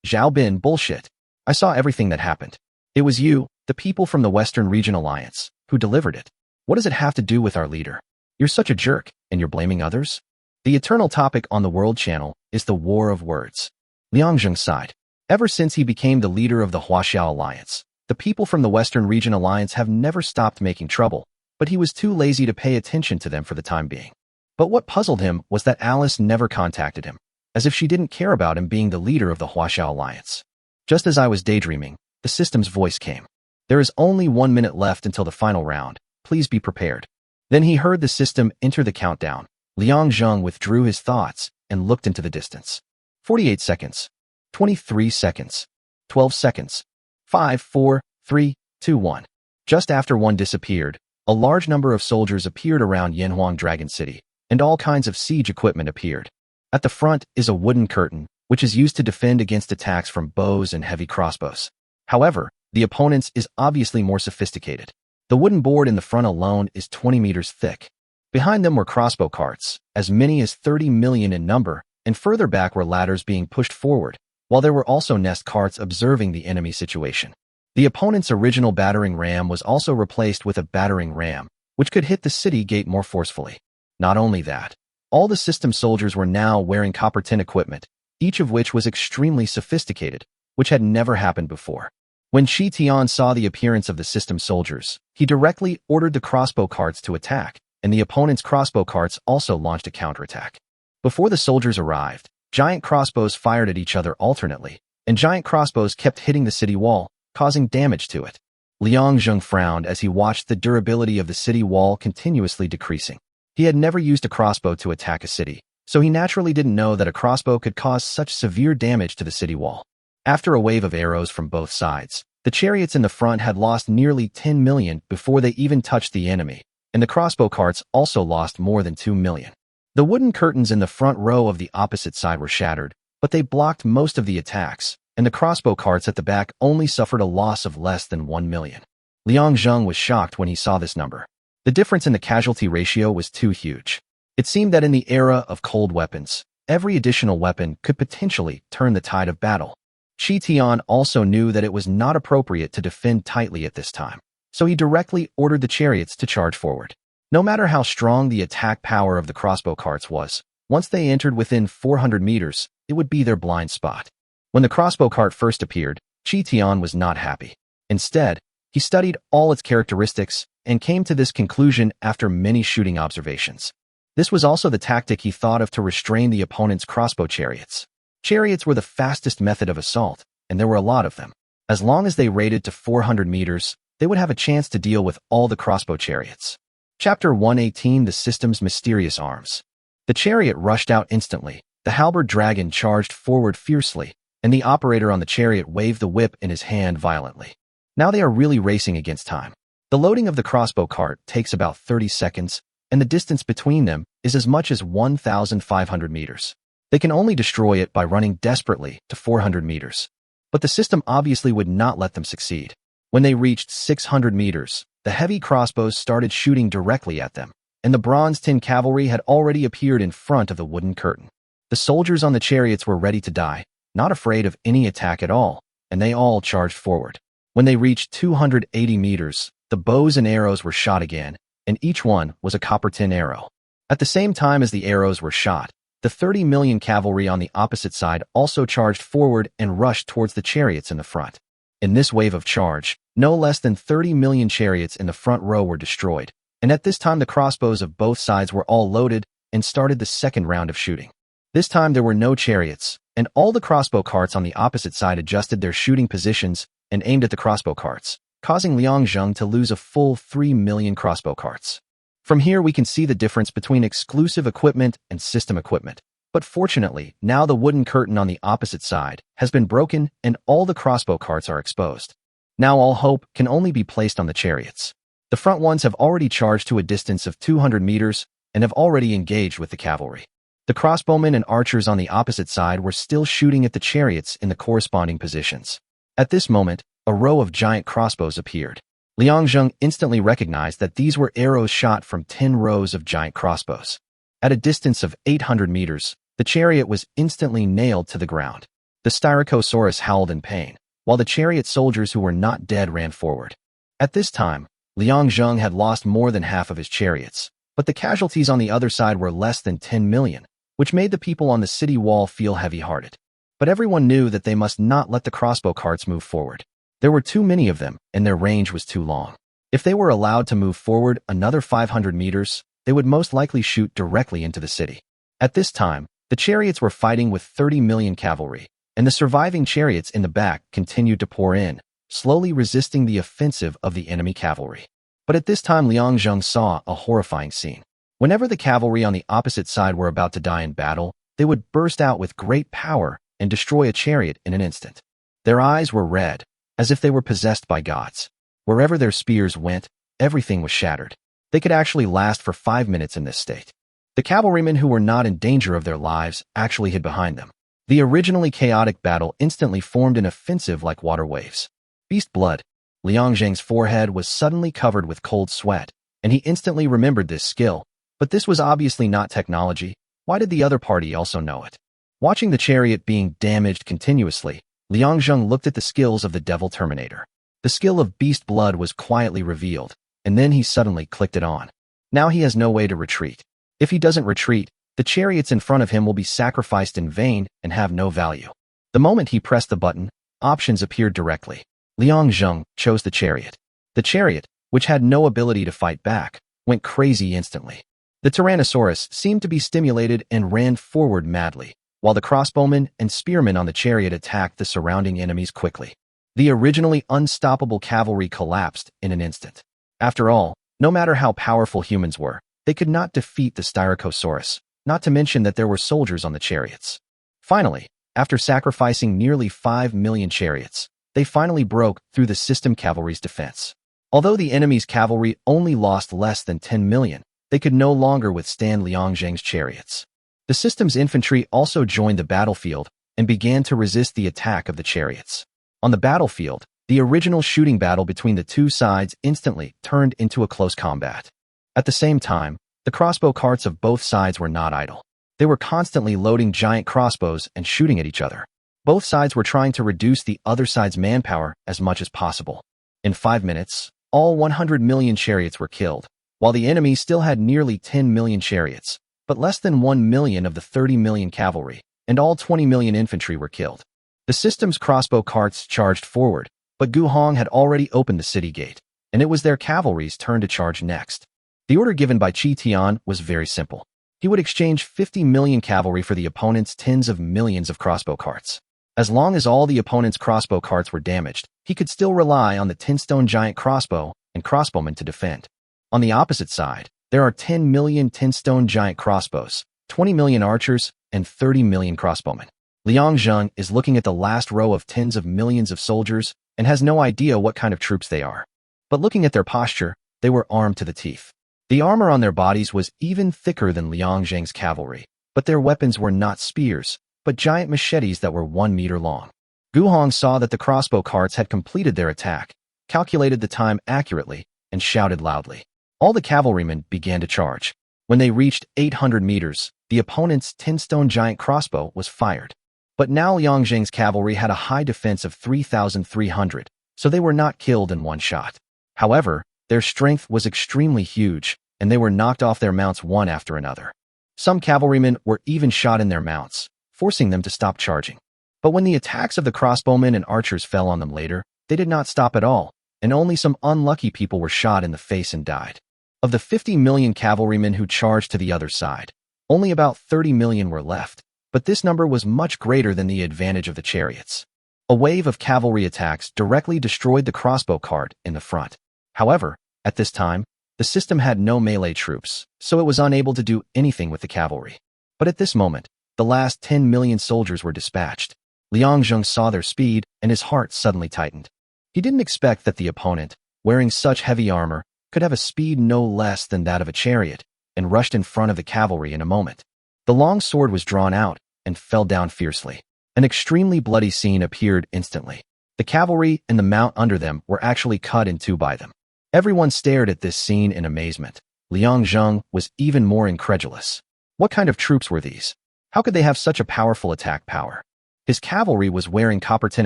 Zhao Bin, bullshit. I saw everything that happened. It was you, the people from the Western Region Alliance, who delivered it. What does it have to do with our leader? You're such a jerk, and you're blaming others? The eternal topic on the World Channel is the war of words. Liang Zheng sighed. Ever since he became the leader of the Huaxia Alliance, the people from the Western Region Alliance have never stopped making trouble, but he was too lazy to pay attention to them for the time being. But what puzzled him was that Alice never contacted him, as if she didn't care about him being the leader of the Huaxia Alliance. Just as I was daydreaming, the system's voice came. There is only 1 minute left until the final round. Please be prepared. Then he heard the system enter the countdown. Liang Zheng withdrew his thoughts and looked into the distance. 48 seconds. 23 seconds. 12 seconds. 5, 4, 3, 2, 1. Just after one disappeared, a large number of soldiers appeared around Yanhuang Dragon City, and all kinds of siege equipment appeared. At the front is a wooden curtain, which is used to defend against attacks from bows and heavy crossbows. However, the opponent's is obviously more sophisticated. The wooden board in the front alone is 20 meters thick. Behind them were crossbow carts, as many as 30 million in number, and further back were ladders being pushed forward, while there were also nest carts observing the enemy situation. The opponent's original battering ram was also replaced with a battering ram, which could hit the city gate more forcefully. Not only that, all the system soldiers were now wearing copper tin equipment, each of which was extremely sophisticated, which had never happened before. When Shi Tian saw the appearance of the system soldiers, he directly ordered the crossbow carts to attack, and the opponent's crossbow carts also launched a counterattack. Before the soldiers arrived, giant crossbows fired at each other alternately, and giant crossbows kept hitting the city wall, causing damage to it. Liang Zheng frowned as he watched the durability of the city wall continuously decreasing. He had never used a crossbow to attack a city, so he naturally didn't know that a crossbow could cause such severe damage to the city wall. After a wave of arrows from both sides, the chariots in the front had lost nearly 10 million before they even touched the enemy, and the crossbow carts also lost more than 2 million. The wooden curtains in the front row of the opposite side were shattered, but they blocked most of the attacks, and the crossbow carts at the back only suffered a loss of less than 1 million. Liang Zheng was shocked when he saw this number. The difference in the casualty ratio was too huge. It seemed that in the era of cold weapons, every additional weapon could potentially turn the tide of battle. Chi Tian also knew that it was not appropriate to defend tightly at this time, so he directly ordered the chariots to charge forward. No matter how strong the attack power of the crossbow carts was, once they entered within 400 meters, it would be their blind spot. When the crossbow cart first appeared, Chi Tian was not happy. Instead, he studied all its characteristics and came to this conclusion after many shooting observations. This was also the tactic he thought of to restrain the opponent's crossbow chariots. Chariots were the fastest method of assault, and there were a lot of them. As long as they raided to 400 meters, they would have a chance to deal with all the crossbow chariots. Chapter 118: The System's Mysterious Arms. The chariot rushed out instantly, the halberd dragon charged forward fiercely, and the operator on the chariot waved the whip in his hand violently. Now they are really racing against time. The loading of the crossbow cart takes about 30 seconds, and the distance between them is as much as 1,500 meters. They can only destroy it by running desperately to 400 meters. But the system obviously would not let them succeed. When they reached 600 meters, the heavy crossbows started shooting directly at them, and the bronze tin cavalry had already appeared in front of the wooden curtain. The soldiers on the chariots were ready to die, not afraid of any attack at all, and they all charged forward. When they reached 280 meters, the bows and arrows were shot again, and each one was a copper tin arrow. At the same time as the arrows were shot, the 30 million cavalry on the opposite side also charged forward and rushed towards the chariots in the front. In this wave of charge, no less than 30 million chariots in the front row were destroyed, and at this time the crossbows of both sides were all loaded and started the second round of shooting. This time there were no chariots, and all the crossbow carts on the opposite side adjusted their shooting positions and aimed at the crossbow carts, causing Liangzheng to lose a full 3 million crossbow carts. From here we can see the difference between exclusive equipment and system equipment. But fortunately, now the wooden curtain on the opposite side has been broken and all the crossbow carts are exposed. Now all hope can only be placed on the chariots. The front ones have already charged to a distance of 200 meters and have already engaged with the cavalry. The crossbowmen and archers on the opposite side were still shooting at the chariots in the corresponding positions. At this moment, a row of giant crossbows appeared. Liangzheng instantly recognized that these were arrows shot from 10 rows of giant crossbows. At a distance of 800 meters, the chariot was instantly nailed to the ground. The Styracosaurus howled in pain, while the chariot soldiers who were not dead ran forward. At this time, Liangzheng had lost more than half of his chariots, but the casualties on the other side were less than 10 million, which made the people on the city wall feel heavy-hearted. But everyone knew that they must not let the crossbow carts move forward. There were too many of them, and their range was too long. If they were allowed to move forward another 500 meters, they would most likely shoot directly into the city. At this time, the chariots were fighting with 30 million cavalry, and the surviving chariots in the back continued to pour in, slowly resisting the offensive of the enemy cavalry. But at this time Liangzheng saw a horrifying scene. Whenever the cavalry on the opposite side were about to die in battle, they would burst out with great power and destroy a chariot in an instant. Their eyes were red, as if they were possessed by gods. Wherever their spears went, everything was shattered. They could actually last for 5 minutes in this state. The cavalrymen who were not in danger of their lives actually hid behind them. The originally chaotic battle instantly formed an offensive like water waves. Beast blood. Liangzheng's forehead was suddenly covered with cold sweat, and he instantly remembered this skill. But this was obviously not technology. Why did the other party also know it? Watching the chariot being damaged continuously, Liangzheng looked at the skills of the Devil Terminator. The skill of Beast Blood was quietly revealed, and then he suddenly clicked it on. Now he has no way to retreat. If he doesn't retreat, the chariots in front of him will be sacrificed in vain and have no value. The moment he pressed the button, options appeared directly. Liangzheng chose the chariot. The chariot, which had no ability to fight back, went crazy instantly. The Tyrannosaurus seemed to be stimulated and ran forward madly, while the crossbowmen and spearmen on the chariot attacked the surrounding enemies quickly. The originally unstoppable cavalry collapsed in an instant. After all, no matter how powerful humans were, they could not defeat the Styracosaurus, not to mention that there were soldiers on the chariots. Finally, after sacrificing nearly 5 million chariots, they finally broke through the system cavalry's defense. Although the enemy's cavalry only lost less than 10 million, they could no longer withstand Liangzheng's chariots. The system's infantry also joined the battlefield and began to resist the attack of the chariots. On the battlefield, the original shooting battle between the two sides instantly turned into a close combat. At the same time, the crossbow carts of both sides were not idle. They were constantly loading giant crossbows and shooting at each other. Both sides were trying to reduce the other side's manpower as much as possible. In 5 minutes, all 100 million chariots were killed, while the enemy still had nearly 10 million chariots, but less than 1 million of the 30 million cavalry, and all 20 million infantry were killed. The system's crossbow carts charged forward, but Gu Hong had already opened the city gate, and it was their cavalry's turn to charge next. The order given by Qi Tian was very simple. He would exchange 50 million cavalry for the opponent's tens of millions of crossbow carts. As long as all the opponent's crossbow carts were damaged, he could still rely on the 10-stone giant crossbow and crossbowmen to defend. On the opposite side, there are 10 million 10-stone giant crossbows, 20 million archers, and 30 million crossbowmen. Liang Zheng is looking at the last row of tens of millions of soldiers and has no idea what kind of troops they are. But looking at their posture, they were armed to the teeth. The armor on their bodies was even thicker than Liang Zheng's cavalry, but their weapons were not spears, but giant machetes that were 1 meter long. Gu Hong saw that the crossbow carts had completed their attack, calculated the time accurately, and shouted loudly. All the cavalrymen began to charge. When they reached 800 meters, the opponent's 10-stone giant crossbow was fired. But now Liang Zheng's cavalry had a high defense of 3,300, so they were not killed in one shot. However, their strength was extremely huge, and they were knocked off their mounts one after another. Some cavalrymen were even shot in their mounts, forcing them to stop charging. But when the attacks of the crossbowmen and archers fell on them later, they did not stop at all, and only some unlucky people were shot in the face and died. Of the 50 million cavalrymen who charged to the other side, only about 30 million were left, but this number was much greater than the advantage of the chariots. A wave of cavalry attacks directly destroyed the crossbow cart in the front. However, at this time, the system had no melee troops, so it was unable to do anything with the cavalry. But at this moment, the last 10 million soldiers were dispatched. Liang Zheng saw their speed, and his heart suddenly tightened. He didn't expect that the opponent, wearing such heavy armor, could have a speed no less than that of a chariot, and rushed in front of the cavalry in a moment. The long sword was drawn out and fell down fiercely. An extremely bloody scene appeared instantly. The cavalry and the mount under them were actually cut in two by them. Everyone stared at this scene in amazement. Liang Zheng was even more incredulous. What kind of troops were these? How could they have such a powerful attack power? His cavalry was wearing copper tin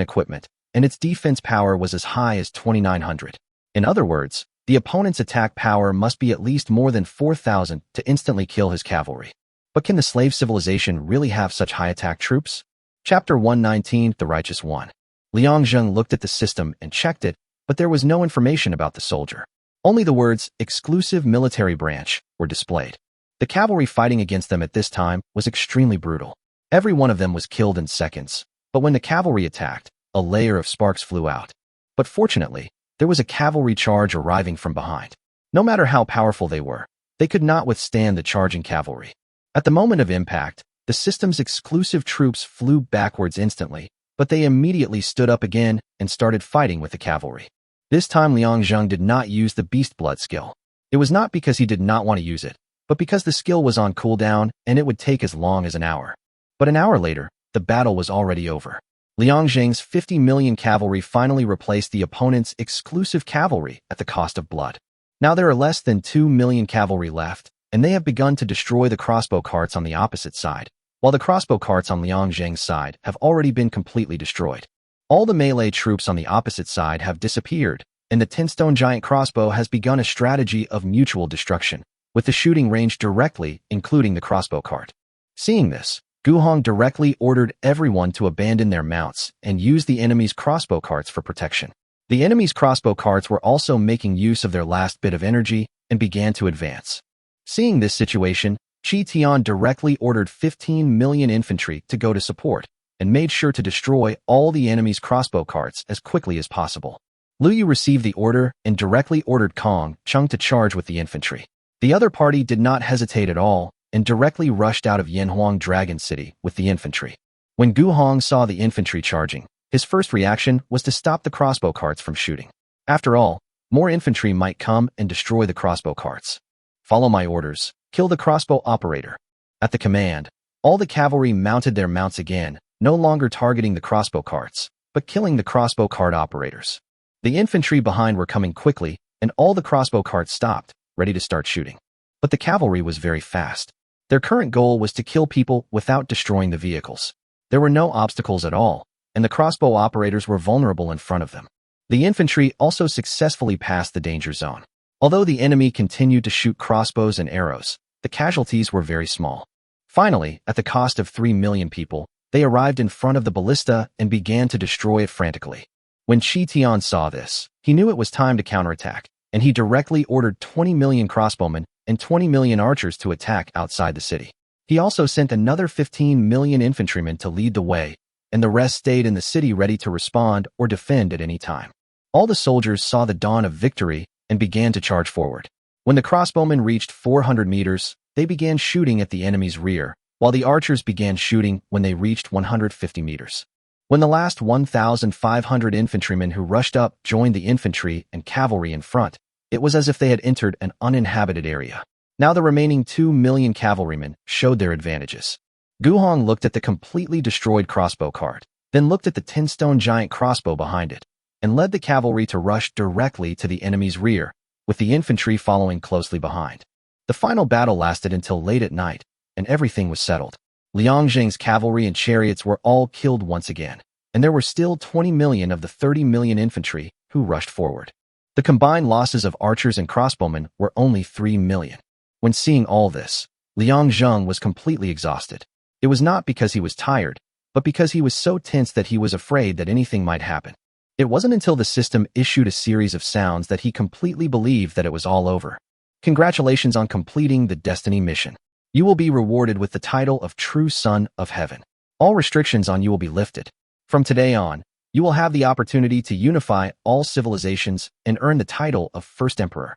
equipment, and its defense power was as high as 2,900. In other words, the opponent's attack power must be at least more than 4,000 to instantly kill his cavalry. But can the slave civilization really have such high attack troops? Chapter 119, The Righteous One. Liang Zheng looked at the system and checked it, but there was no information about the soldier. Only the words, exclusive military branch, were displayed. The cavalry fighting against them at this time was extremely brutal. Every one of them was killed in seconds, but when the cavalry attacked, a layer of sparks flew out. But fortunately, there was a cavalry charge arriving from behind. No matter how powerful they were, they could not withstand the charging cavalry. At the moment of impact, the system's exclusive troops flew backwards instantly, but they immediately stood up again and started fighting with the cavalry. This time Liang Zheng did not use the beast blood skill. It was not because he did not want to use it, but because the skill was on cooldown and it would take as long as an hour. But an hour later, the battle was already over. Liang Zheng's 50 million cavalry finally replaced the opponent's exclusive cavalry at the cost of blood. Now there are less than 2 million cavalry left, and they have begun to destroy the crossbow carts on the opposite side, while the crossbow carts on Liang Zheng's side have already been completely destroyed. All the melee troops on the opposite side have disappeared, and the 10-stone giant crossbow has begun a strategy of mutual destruction, with the shooting range directly including the crossbow cart. Seeing this, Gu Hong directly ordered everyone to abandon their mounts and use the enemy's crossbow carts for protection. The enemy's crossbow carts were also making use of their last bit of energy and began to advance. Seeing this situation, Qi Tian directly ordered 15 million infantry to go to support and made sure to destroy all the enemy's crossbow carts as quickly as possible. Lu Yu received the order and directly ordered Kong Chung to charge with the infantry. The other party did not hesitate at all and directly rushed out of Yanhuang Dragon City with the infantry. When Gu Hong saw the infantry charging, his first reaction was to stop the crossbow carts from shooting. After all, more infantry might come and destroy the crossbow carts. Follow my orders. Kill the crossbow operator. At the command, all the cavalry mounted their mounts again, no longer targeting the crossbow carts, but killing the crossbow cart operators. The infantry behind were coming quickly, and all the crossbow carts stopped, ready to start shooting. But the cavalry was very fast. Their current goal was to kill people without destroying the vehicles. There were no obstacles at all, and the crossbow operators were vulnerable in front of them. The infantry also successfully passed the danger zone. Although the enemy continued to shoot crossbows and arrows, the casualties were very small. Finally, at the cost of 3 million people, they arrived in front of the ballista and began to destroy it frantically. When Chi Tian saw this, he knew it was time to counterattack, and he directly ordered 20 million crossbowmen and 20 million archers to attack outside the city. He also sent another 15 million infantrymen to lead the way, and the rest stayed in the city ready to respond or defend at any time. All the soldiers saw the dawn of victory and began to charge forward. When the crossbowmen reached 400 meters, they began shooting at the enemy's rear, while the archers began shooting when they reached 150 meters. When the last 1,500 infantrymen who rushed up joined the infantry and cavalry in front, it was as if they had entered an uninhabited area. Now the remaining 2 million cavalrymen showed their advantages. Gu Hong looked at the completely destroyed crossbow cart, then looked at the 10-stone giant crossbow behind it, and led the cavalry to rush directly to the enemy's rear, with the infantry following closely behind. The final battle lasted until late at night, and everything was settled. Liang Zheng's cavalry and chariots were all killed once again, and there were still 20 million of the 30 million infantry who rushed forward. The combined losses of archers and crossbowmen were only 3 million. When seeing all this, Liang Zheng was completely exhausted. It was not because he was tired, but because he was so tense that he was afraid that anything might happen. It wasn't until the system issued a series of sounds that he completely believed that it was all over. Congratulations on completing the Destiny mission. You will be rewarded with the title of True Son of Heaven. All restrictions on you will be lifted. From today on, you will have the opportunity to unify all civilizations and earn the title of First Emperor.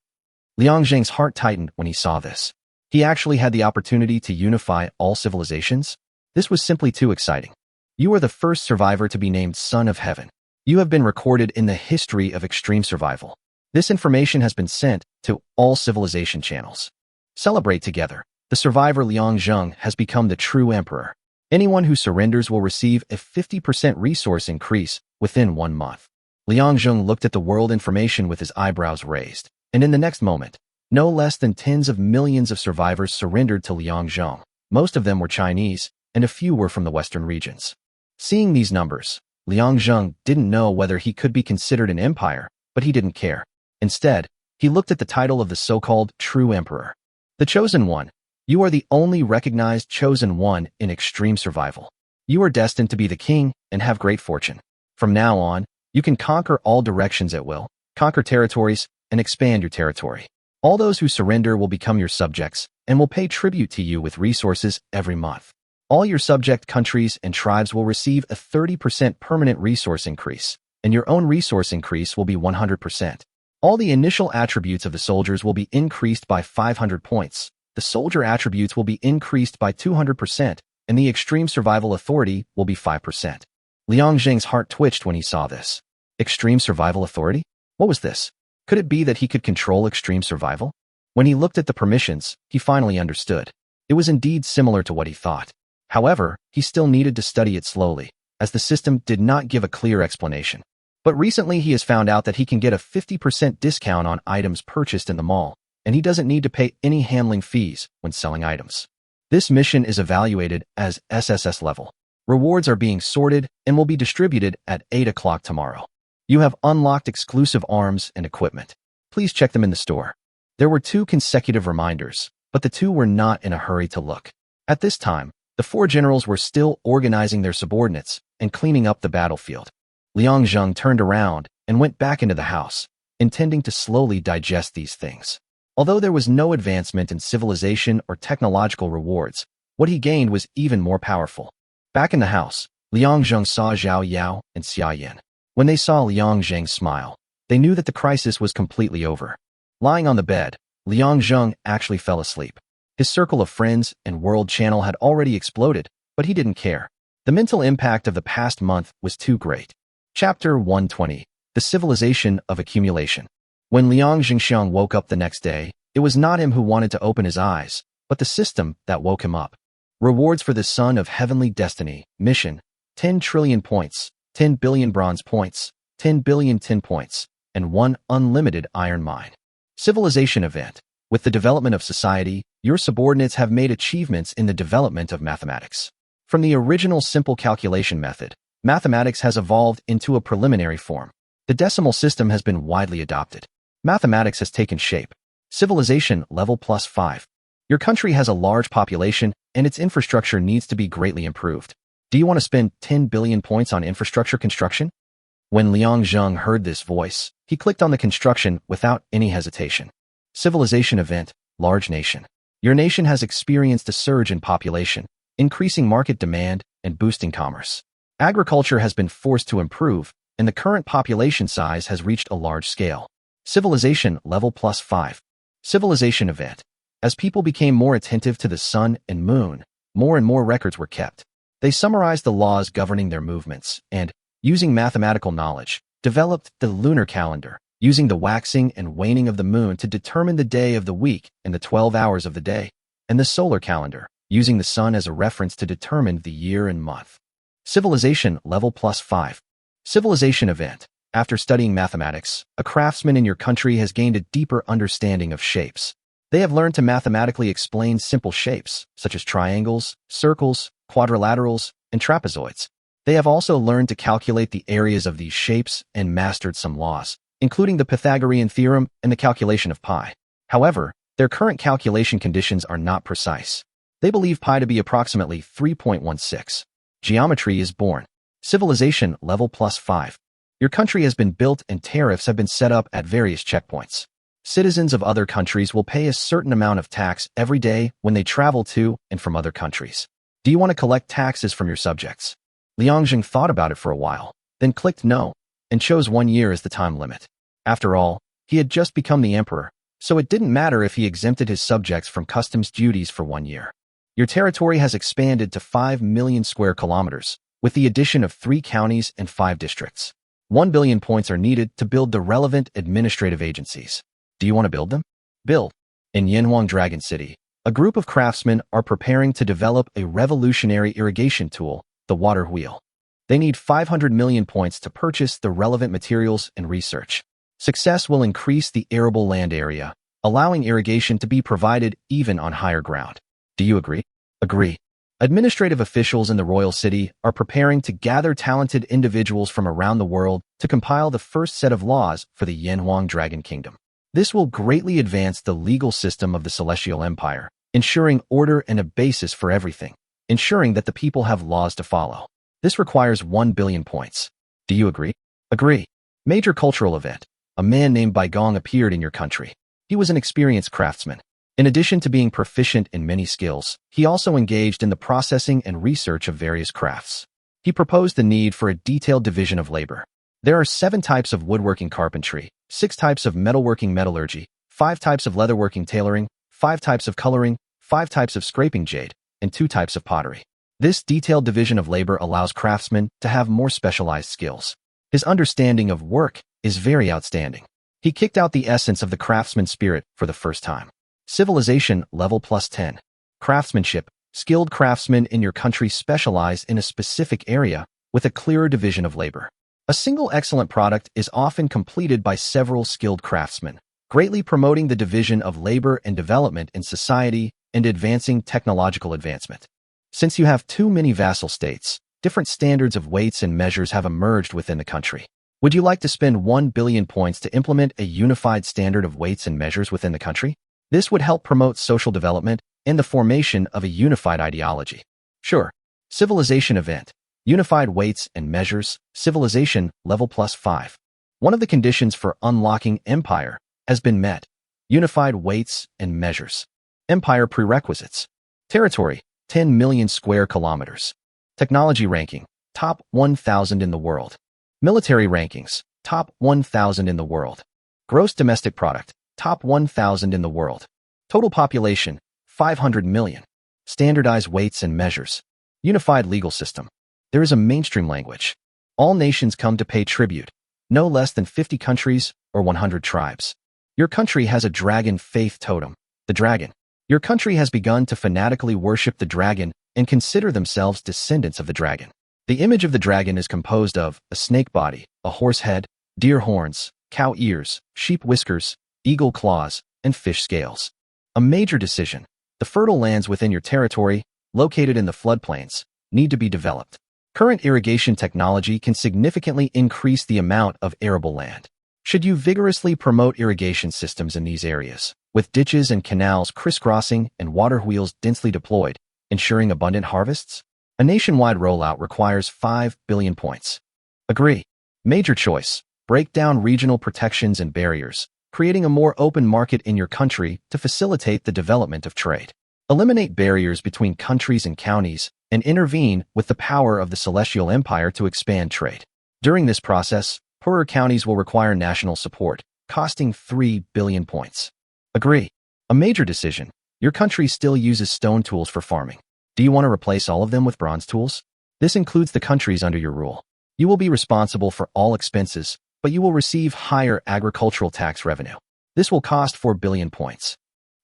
Liang Zheng's heart tightened when he saw this. He actually had the opportunity to unify all civilizations? This was simply too exciting. You are the first survivor to be named Son of Heaven. You have been recorded in the history of extreme survival. This information has been sent to all civilization channels. Celebrate together. The survivor Liang Zheng has become the true emperor. Anyone who surrenders will receive a 50% resource increase within 1 month. Liang Zheng looked at the world information with his eyebrows raised, and in the next moment, no less than tens of millions of survivors surrendered to Liang Zheng. Most of them were Chinese, and a few were from the western regions. Seeing these numbers, Liang Zheng didn't know whether he could be considered an empire, but he didn't care. Instead, he looked at the title of the so-called True Emperor. The Chosen One. You are the only recognized Chosen One in extreme survival. You are destined to be the king and have great fortune. From now on, you can conquer all directions at will, conquer territories, and expand your territory. All those who surrender will become your subjects and will pay tribute to you with resources every month. All your subject countries and tribes will receive a 30% permanent resource increase, and your own resource increase will be 100%. All the initial attributes of the soldiers will be increased by 500 points. The soldier attributes will be increased by 200%, and the extreme survival authority will be 5%. Liang Zheng's heart twitched when he saw this. Extreme survival authority? What was this? Could it be that he could control extreme survival? When he looked at the permissions, he finally understood. It was indeed similar to what he thought. However, he still needed to study it slowly, as the system did not give a clear explanation. But recently he has found out that he can get a 50% discount on items purchased in the mall, and he doesn't need to pay any handling fees when selling items. This mission is evaluated as SSS level. Rewards are being sorted and will be distributed at 8 o'clock tomorrow. You have unlocked exclusive arms and equipment. Please check them in the store. There were 2 consecutive reminders, but the 2 were not in a hurry to look. At this time, the 4 generals were still organizing their subordinates and cleaning up the battlefield. Liang Zheng turned around and went back into the house, intending to slowly digest these things. Although there was no advancement in civilization or technological rewards, what he gained was even more powerful. Back in the house, Liang Zheng saw Zhao Yao and Xia Yan. When they saw Liang Zheng smile, they knew that the crisis was completely over. Lying on the bed, Liang Zheng actually fell asleep. His circle of friends and world channel had already exploded, but he didn't care. The mental impact of the past month was too great. Chapter 120. The Civilization of Accumulation. When Liang Zhengxiang woke up the next day, it was not him who wanted to open his eyes, but the system that woke him up. Rewards for the Son of Heavenly Destiny. Mission. 10 trillion points, 10 billion bronze points, 10 billion tin points, and 1 unlimited iron mine. Civilization event. With the development of society, your subordinates have made achievements in the development of mathematics. From the original simple calculation method, mathematics has evolved into a preliminary form. The decimal system has been widely adopted. Mathematics has taken shape. Civilization level +5. Your country has a large population and its infrastructure needs to be greatly improved. Do you want to spend 10 billion points on infrastructure construction? When Liang Zheng heard this voice, he clicked on the construction without any hesitation. Civilization event, large nation. Your nation has experienced a surge in population, increasing market demand and boosting commerce. Agriculture has been forced to improve, and the current population size has reached a large scale. Civilization level +5. Civilization event. As people became more attentive to the sun and moon, more and more records were kept. They summarized the laws governing their movements and, using mathematical knowledge, developed the lunar calendar, using the waxing and waning of the moon to determine the day of the week and the 12 hours of the day, and the solar calendar, using the sun as a reference to determine the year and month. Civilization level +5. Civilization event. After studying mathematics, a craftsman in your country has gained a deeper understanding of shapes. They have learned to mathematically explain simple shapes, such as triangles, circles, quadrilaterals, and trapezoids. They have also learned to calculate the areas of these shapes and mastered some laws, including the Pythagorean theorem and the calculation of pi. However, their current calculation conditions are not precise. They believe pi to be approximately 3.16. Geometry is born. Civilization level +5. Your country has been built and tariffs have been set up at various checkpoints. Citizens of other countries will pay a certain amount of tax every day when they travel to and from other countries. Do you want to collect taxes from your subjects? Liang Zheng thought about it for a while, then clicked no, and chose 1 year as the time limit. After all, he had just become the emperor, so it didn't matter if he exempted his subjects from customs duties for 1 year. Your territory has expanded to 5 million square kilometers, with the addition of 3 counties and 5 districts. 1 billion points are needed to build the relevant administrative agencies. Do you want to build them? Build. In Yanhuang Dragon City, a group of craftsmen are preparing to develop a revolutionary irrigation tool, the water wheel. They need 500 million points to purchase the relevant materials and research. Success will increase the arable land area, allowing irrigation to be provided even on higher ground. Do you agree? Agree. Administrative officials in the royal city are preparing to gather talented individuals from around the world to compile the first set of laws for the Yanhuang Dragon Kingdom. This will greatly advance the legal system of the Celestial Empire, ensuring order and a basis for everything, ensuring that the people have laws to follow. This requires 1 billion points. Do you agree? Agree. Major cultural event. A man named Bai Gong appeared in your country. He was an experienced craftsman. In addition to being proficient in many skills, he also engaged in the processing and research of various crafts. He proposed the need for a detailed division of labor. There are 7 types of woodworking carpentry, 6 types of metalworking metallurgy, 5 types of leatherworking tailoring, 5 types of coloring, 5 types of scraping jade, and 2 types of pottery. This detailed division of labor allows craftsmen to have more specialized skills. His understanding of work is very outstanding. He kicked out the essence of the craftsman spirit for the first time. Civilization level +10. Craftsmanship. Skilled craftsmen in your country specialize in a specific area with a clearer division of labor. A single excellent product is often completed by several skilled craftsmen, greatly promoting the division of labor and development in society and advancing technological advancement. Since you have too many vassal states, different standards of weights and measures have emerged within the country. Would you like to spend 1 billion points to implement a unified standard of weights and measures within the country? This would help promote social development and the formation of a unified ideology. Sure. Civilization event. Unified weights and measures. Civilization level +5. One of the conditions for unlocking empire has been met. Unified weights and measures. Empire prerequisites. Territory, 10 million square kilometers. Technology ranking, top 1,000 in the world. Military rankings, top 1,000 in the world. Gross domestic product, top 1,000 in the world. Total population, 500 million. Standardized weights and measures. Unified legal system. There is a mainstream language. All nations come to pay tribute. No less than 50 countries or 100 tribes. Your country has a dragon faith totem, the dragon. Your country has begun to fanatically worship the dragon and consider themselves descendants of the dragon. The image of the dragon is composed of a snake body, a horse head, deer horns, cow ears, sheep whiskers, eagle claws, and fish scales. A major decision. The fertile lands within your territory, located in the floodplains, need to be developed. Current irrigation technology can significantly increase the amount of arable land. Should you vigorously promote irrigation systems in these areas, with ditches and canals crisscrossing and water wheels densely deployed, ensuring abundant harvests? A nationwide rollout requires 5 billion points. Agree. Major choice. Break down regional protections and barriers, creating a more open market in your country to facilitate the development of trade. Eliminate barriers between countries and counties, and intervene with the power of the Celestial Empire to expand trade. During this process, poorer counties will require national support, costing 3 billion points. Agree. A major decision. Your country still uses stone tools for farming. Do you want to replace all of them with bronze tools? This includes the countries under your rule. You will be responsible for all expenses, but you will receive higher agricultural tax revenue. This will cost 4 billion points.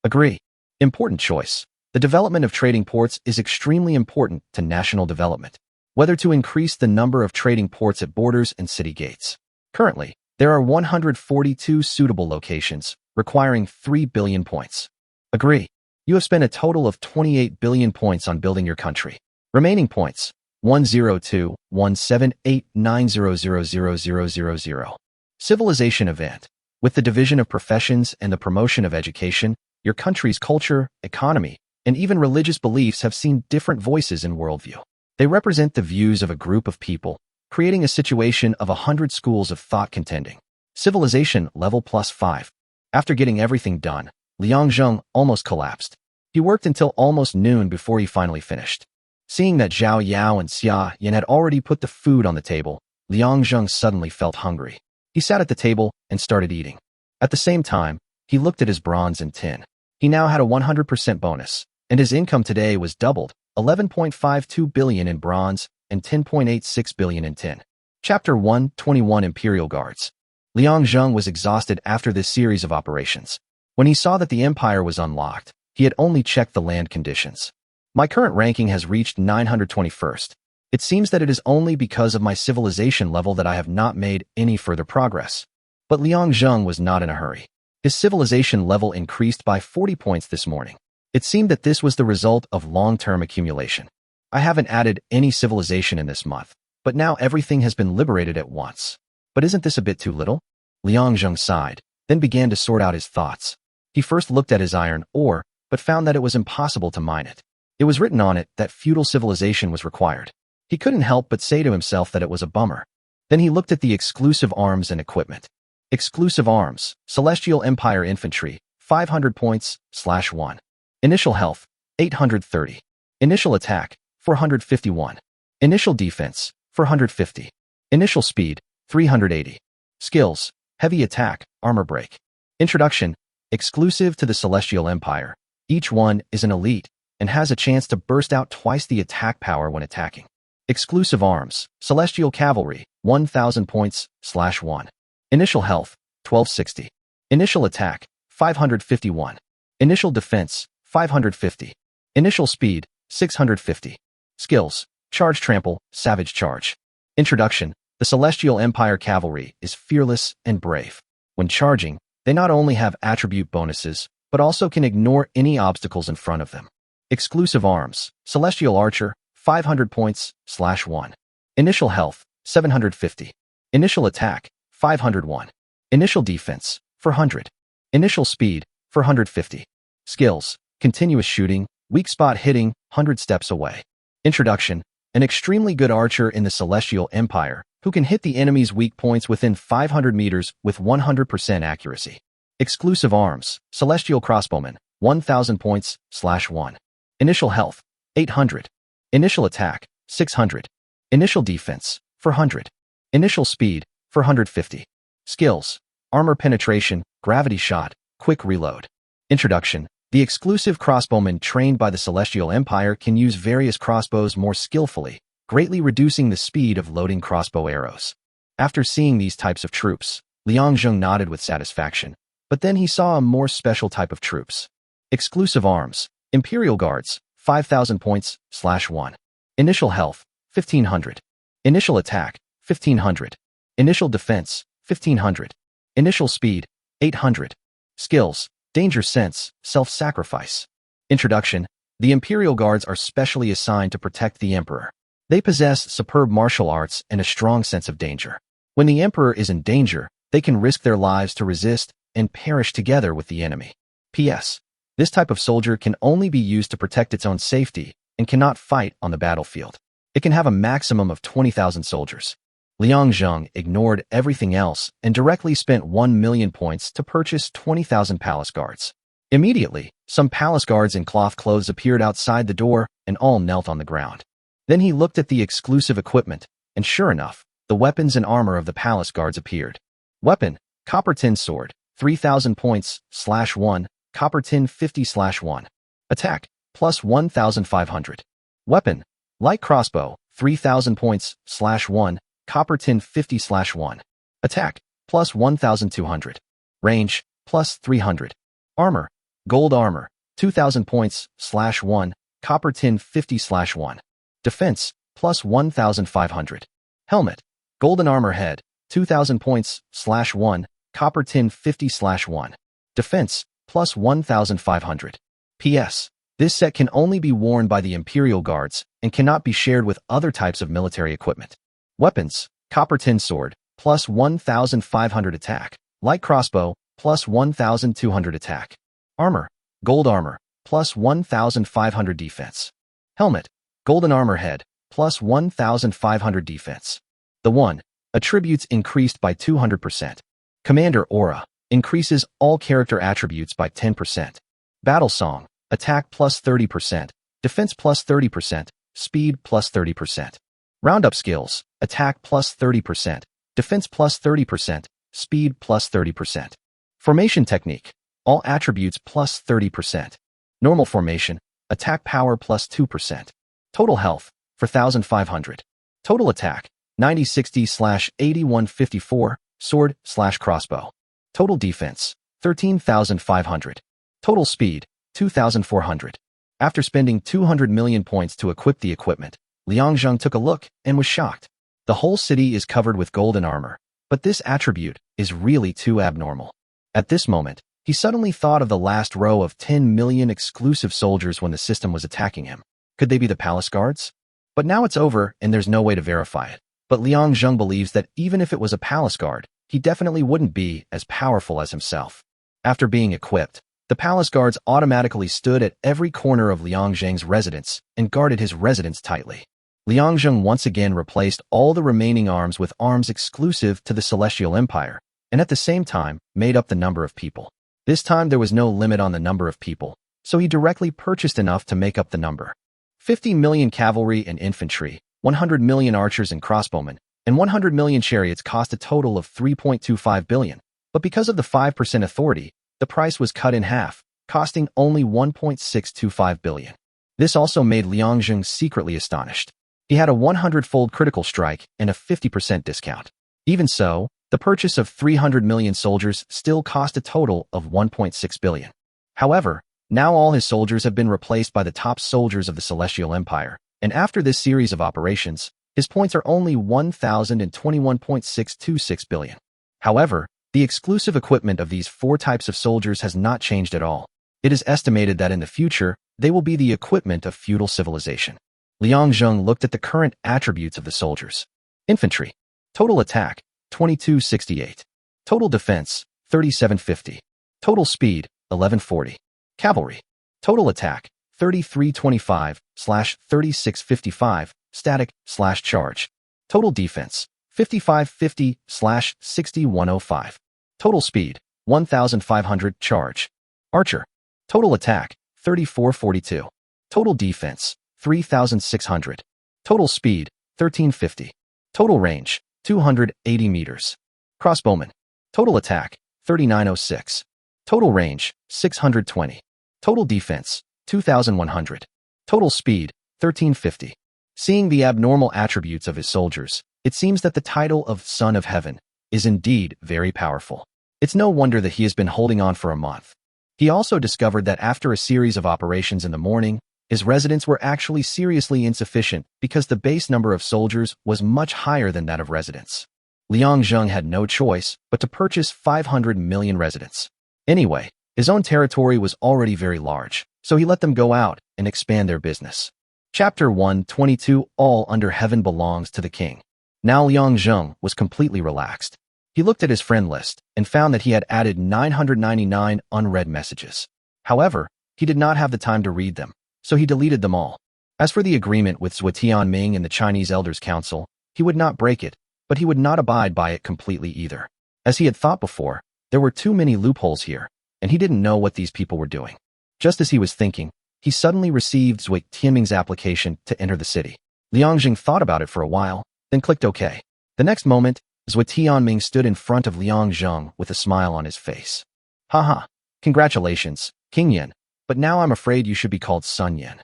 Agree. Important choice. The development of trading ports is extremely important to national development. Whether to increase the number of trading ports at borders and city gates. Currently, there are 142 suitable locations, requiring 3 billion points. Agree. You have spent a total of 28 billion points on building your country. Remaining points, 102,178,900,000. Civilization event. With the division of professions and the promotion of education, your country's culture, economy, and even religious beliefs have seen different voices in worldview. They represent the views of a group of people, creating a situation of 100 schools of thought contending. Civilization level +5. After getting everything done, Liang Zheng almost collapsed. He worked until almost noon before he finally finished. Seeing that Zhao Yao and Xia Yan had already put the food on the table, Liang Zheng suddenly felt hungry. He sat at the table and started eating. At the same time, he looked at his bronze and tin. He now had a 100% bonus, and his income today was doubled, 11.52 billion in bronze and 10.86 billion in tin. Chapter 121 Imperial Guards. Liang Zheng was exhausted after this series of operations. When he saw that the empire was unlocked, he had only checked the land conditions. My current ranking has reached 921st. It seems that it is only because of my civilization level that I have not made any further progress. But Liang Zheng was not in a hurry. His civilization level increased by 40 points this morning. It seemed that this was the result of long-term accumulation. I haven't added any civilization in this month, but now everything has been liberated at once. But isn't this a bit too little? Liang Zheng sighed, then began to sort out his thoughts. He first looked at his iron ore, but found that it was impossible to mine it. It was written on it that feudal civilization was required. He couldn't help but say to himself that it was a bummer. Then he looked at the exclusive arms and equipment. Exclusive arms, Celestial Empire Infantry, 500 points, /1. Initial health, 830. Initial attack, 451. Initial defense, 450. Initial speed, 380. Skills, heavy attack, armor break. Introduction, exclusive to the Celestial Empire. Each one is an elite and has a chance to burst out twice the attack power when attacking. Exclusive arms, Celestial Cavalry, 1000 points, /1. Initial health, 1260. Initial attack, 551. Initial defense, 550. Initial speed, 650. Skills, charge trample, savage charge. Introduction, the Celestial Empire Cavalry is fearless and brave. When charging, they not only have attribute bonuses, but also can ignore any obstacles in front of them. Exclusive arms, Celestial Archer, 500 points, /1. Initial health, 750. Initial attack, 501. Initial defense, 400. Initial speed, 450. Skills, continuous shooting, weak spot hitting, 100 steps away. Introduction, an extremely good archer in the Celestial Empire, who can hit the enemy's weak points within 500 meters with 100% accuracy. Exclusive arms, Celestial Crossbowman, 1000 points, /1. Initial health, 800. Initial attack, 600. Initial defense, 400. Initial speed, 450. Skills, armor penetration, gravity shot, quick reload. Introduction, the exclusive crossbowman trained by the Celestial Empire can use various crossbows more skillfully, greatly reducing the speed of loading crossbow arrows. After seeing these types of troops, Liang Zheng nodded with satisfaction, but then he saw a more special type of troops. Exclusive arms, Imperial Guards, 5000 points, /1. Initial health, 1500. Initial attack, 1500. Initial defense, 1500. Initial speed, 800. Skills, Danger sense, self-sacrifice. Introduction. The Imperial Guards are specially assigned to protect the Emperor. They possess superb martial arts and a strong sense of danger. When the Emperor is in danger, they can risk their lives to resist and perish together with the enemy. P.S. This type of soldier can only be used to protect its own safety and cannot fight on the battlefield. It can have a maximum of 20,000 soldiers. Liang Zheng ignored everything else and directly spent 1 million points to purchase 20,000 palace guards. Immediately, some palace guards in cloth clothes appeared outside the door and all knelt on the ground. Then he looked at the exclusive equipment, and sure enough, the weapons and armor of the palace guards appeared. Weapon, copper tin sword, 3,000 points, /1, copper tin 50/1. Attack, plus 1,500. Weapon, light crossbow, 3,000 points, /1, copper tin 50/1. Attack, plus 1,200. Range, plus 300. Armor, gold armor, 2,000 points, /1, copper tin 50/1. Defense, plus 1,500. Helmet, golden armor head, 2,000 points, /1, copper tin 50/1. Defense, plus 1,500. P.S. This set can only be worn by the Imperial Guards and cannot be shared with other types of military equipment. Weapons, copper tin sword, plus 1,500 attack. Light crossbow, plus 1,200 attack. Armor, gold armor, plus 1,500 defense. Helmet, golden armor head, plus 1,500 defense. The 1. Attributes increased by 200%. Commander Aura, increases all character attributes by 10%. Battle Song, attack plus 30%, defense plus 30%, speed plus 30%. Roundup skills, attack plus 30%, defense plus 30%, speed plus 30%. Formation technique, all attributes plus 30%. Normal formation, attack power plus 2%. Total health, 4,500. Total attack, 90/60/81/54, sword/crossbow. Total defense, 13,500. Total speed, 2,400. After spending 200 million points to equip the equipment, Liang Zheng took a look and was shocked. The whole city is covered with golden armor, but this attribute is really too abnormal. At this moment, he suddenly thought of the last row of 10 million exclusive soldiers when the system was attacking him. Could they be the palace guards? But now it's over and there's no way to verify it. But Liang Zheng believes that even if it was a palace guard, he definitely wouldn't be as powerful as himself. After being equipped, the palace guards automatically stood at every corner of Liang Zheng's residence and guarded his residence tightly. Liang Zheng once again replaced all the remaining arms with arms exclusive to the Celestial Empire, and at the same time made up the number of people. This time there was no limit on the number of people, so he directly purchased enough to make up the number. 50 million cavalry and infantry, 100 million archers and crossbowmen, and 100 million chariots cost a total of 3.25 billion, but because of the 5% authority, the price was cut in half, costing only 1.625 billion. This also made Liang Zheng secretly astonished. He had a 100-fold critical strike and a 50% discount. Even so, the purchase of 300 million soldiers still cost a total of 1.6 billion. However, now all his soldiers have been replaced by the top soldiers of the Celestial Empire, and after this series of operations, his points are only 1,021.626 billion. However, the exclusive equipment of these 4 types of soldiers has not changed at all. It is estimated that in the future, they will be the equipment of feudal civilization. Liang Zheng looked at the current attributes of the soldiers. Infantry. Total attack, 2268. Total defense, 3750. Total speed, 1140. Cavalry. Total attack, 3325/3655, static/charge. Total defense, 5550/6105. Total speed, 1500, charge. Archer. Total attack, 3442. Total defense, 3600. Total speed, 1350. Total range, 280 meters. Crossbowman. Total attack, 3906. Total range, 620. Total defense, 2100. Total speed, 1350. Seeing the abnormal attributes of his soldiers, it seems that the title of Son of Heaven is indeed very powerful. It's no wonder that he has been holding on for a month. He also discovered that after a series of operations in the morning, his residents were actually seriously insufficient because the base number of soldiers was much higher than that of residents. Liang Zheng had no choice but to purchase 500 million residents. Anyway, His own territory was already very large, so he let them go out and expand their business. Chapter 122 All Under Heaven Belongs to the King. Now Liang Zheng was completely relaxed. He looked at his friend list and found that he had added 999 unread messages. However, he did not have the time to read them, so he deleted them all. As for the agreement with Zhuo Tianming and the Chinese Elders Council, he would not break it, but he would not abide by it completely either. As he had thought before, there were too many loopholes here, and he didn't know what these people were doing. Just as he was thinking, he suddenly received Zhuo Tianming's application to enter the city. Liang Zheng thought about it for a while, then clicked OK. The next moment, Zhuo Tianming stood in front of Liang Zheng with a smile on his face. Haha, congratulations, King Yan, but now I'm afraid you should be called Sun Yan.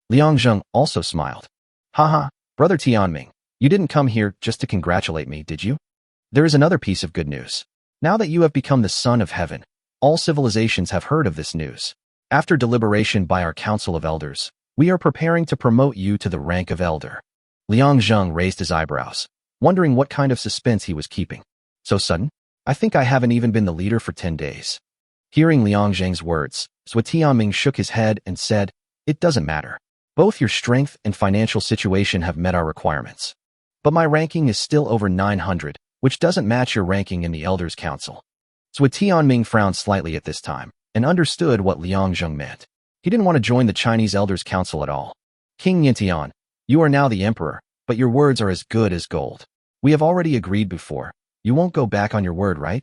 Liang Zheng also smiled. Haha, Brother Tianming, you didn't come here just to congratulate me, did you? There is another piece of good news. Now that you have become the Son of Heaven, all civilizations have heard of this news. After deliberation by our Council of Elders, we are preparing to promote you to the rank of Elder. Liang Zheng raised his eyebrows, wondering what kind of suspense he was keeping. So sudden? I think I haven't even been the leader for 10 days. Hearing Liang Zheng's words, Zhuo Tianming shook his head and said, It doesn't matter. Both your strength and financial situation have met our requirements. But my ranking is still over 900, which doesn't match your ranking in the Elders Council. Zhuo Tianming frowned slightly at this time and understood what Liang Zheng meant. He didn't want to join the Chinese Elders Council at all. King Yintian, you are now the emperor, but your words are as good as gold. We have already agreed before. You won't go back on your word, right?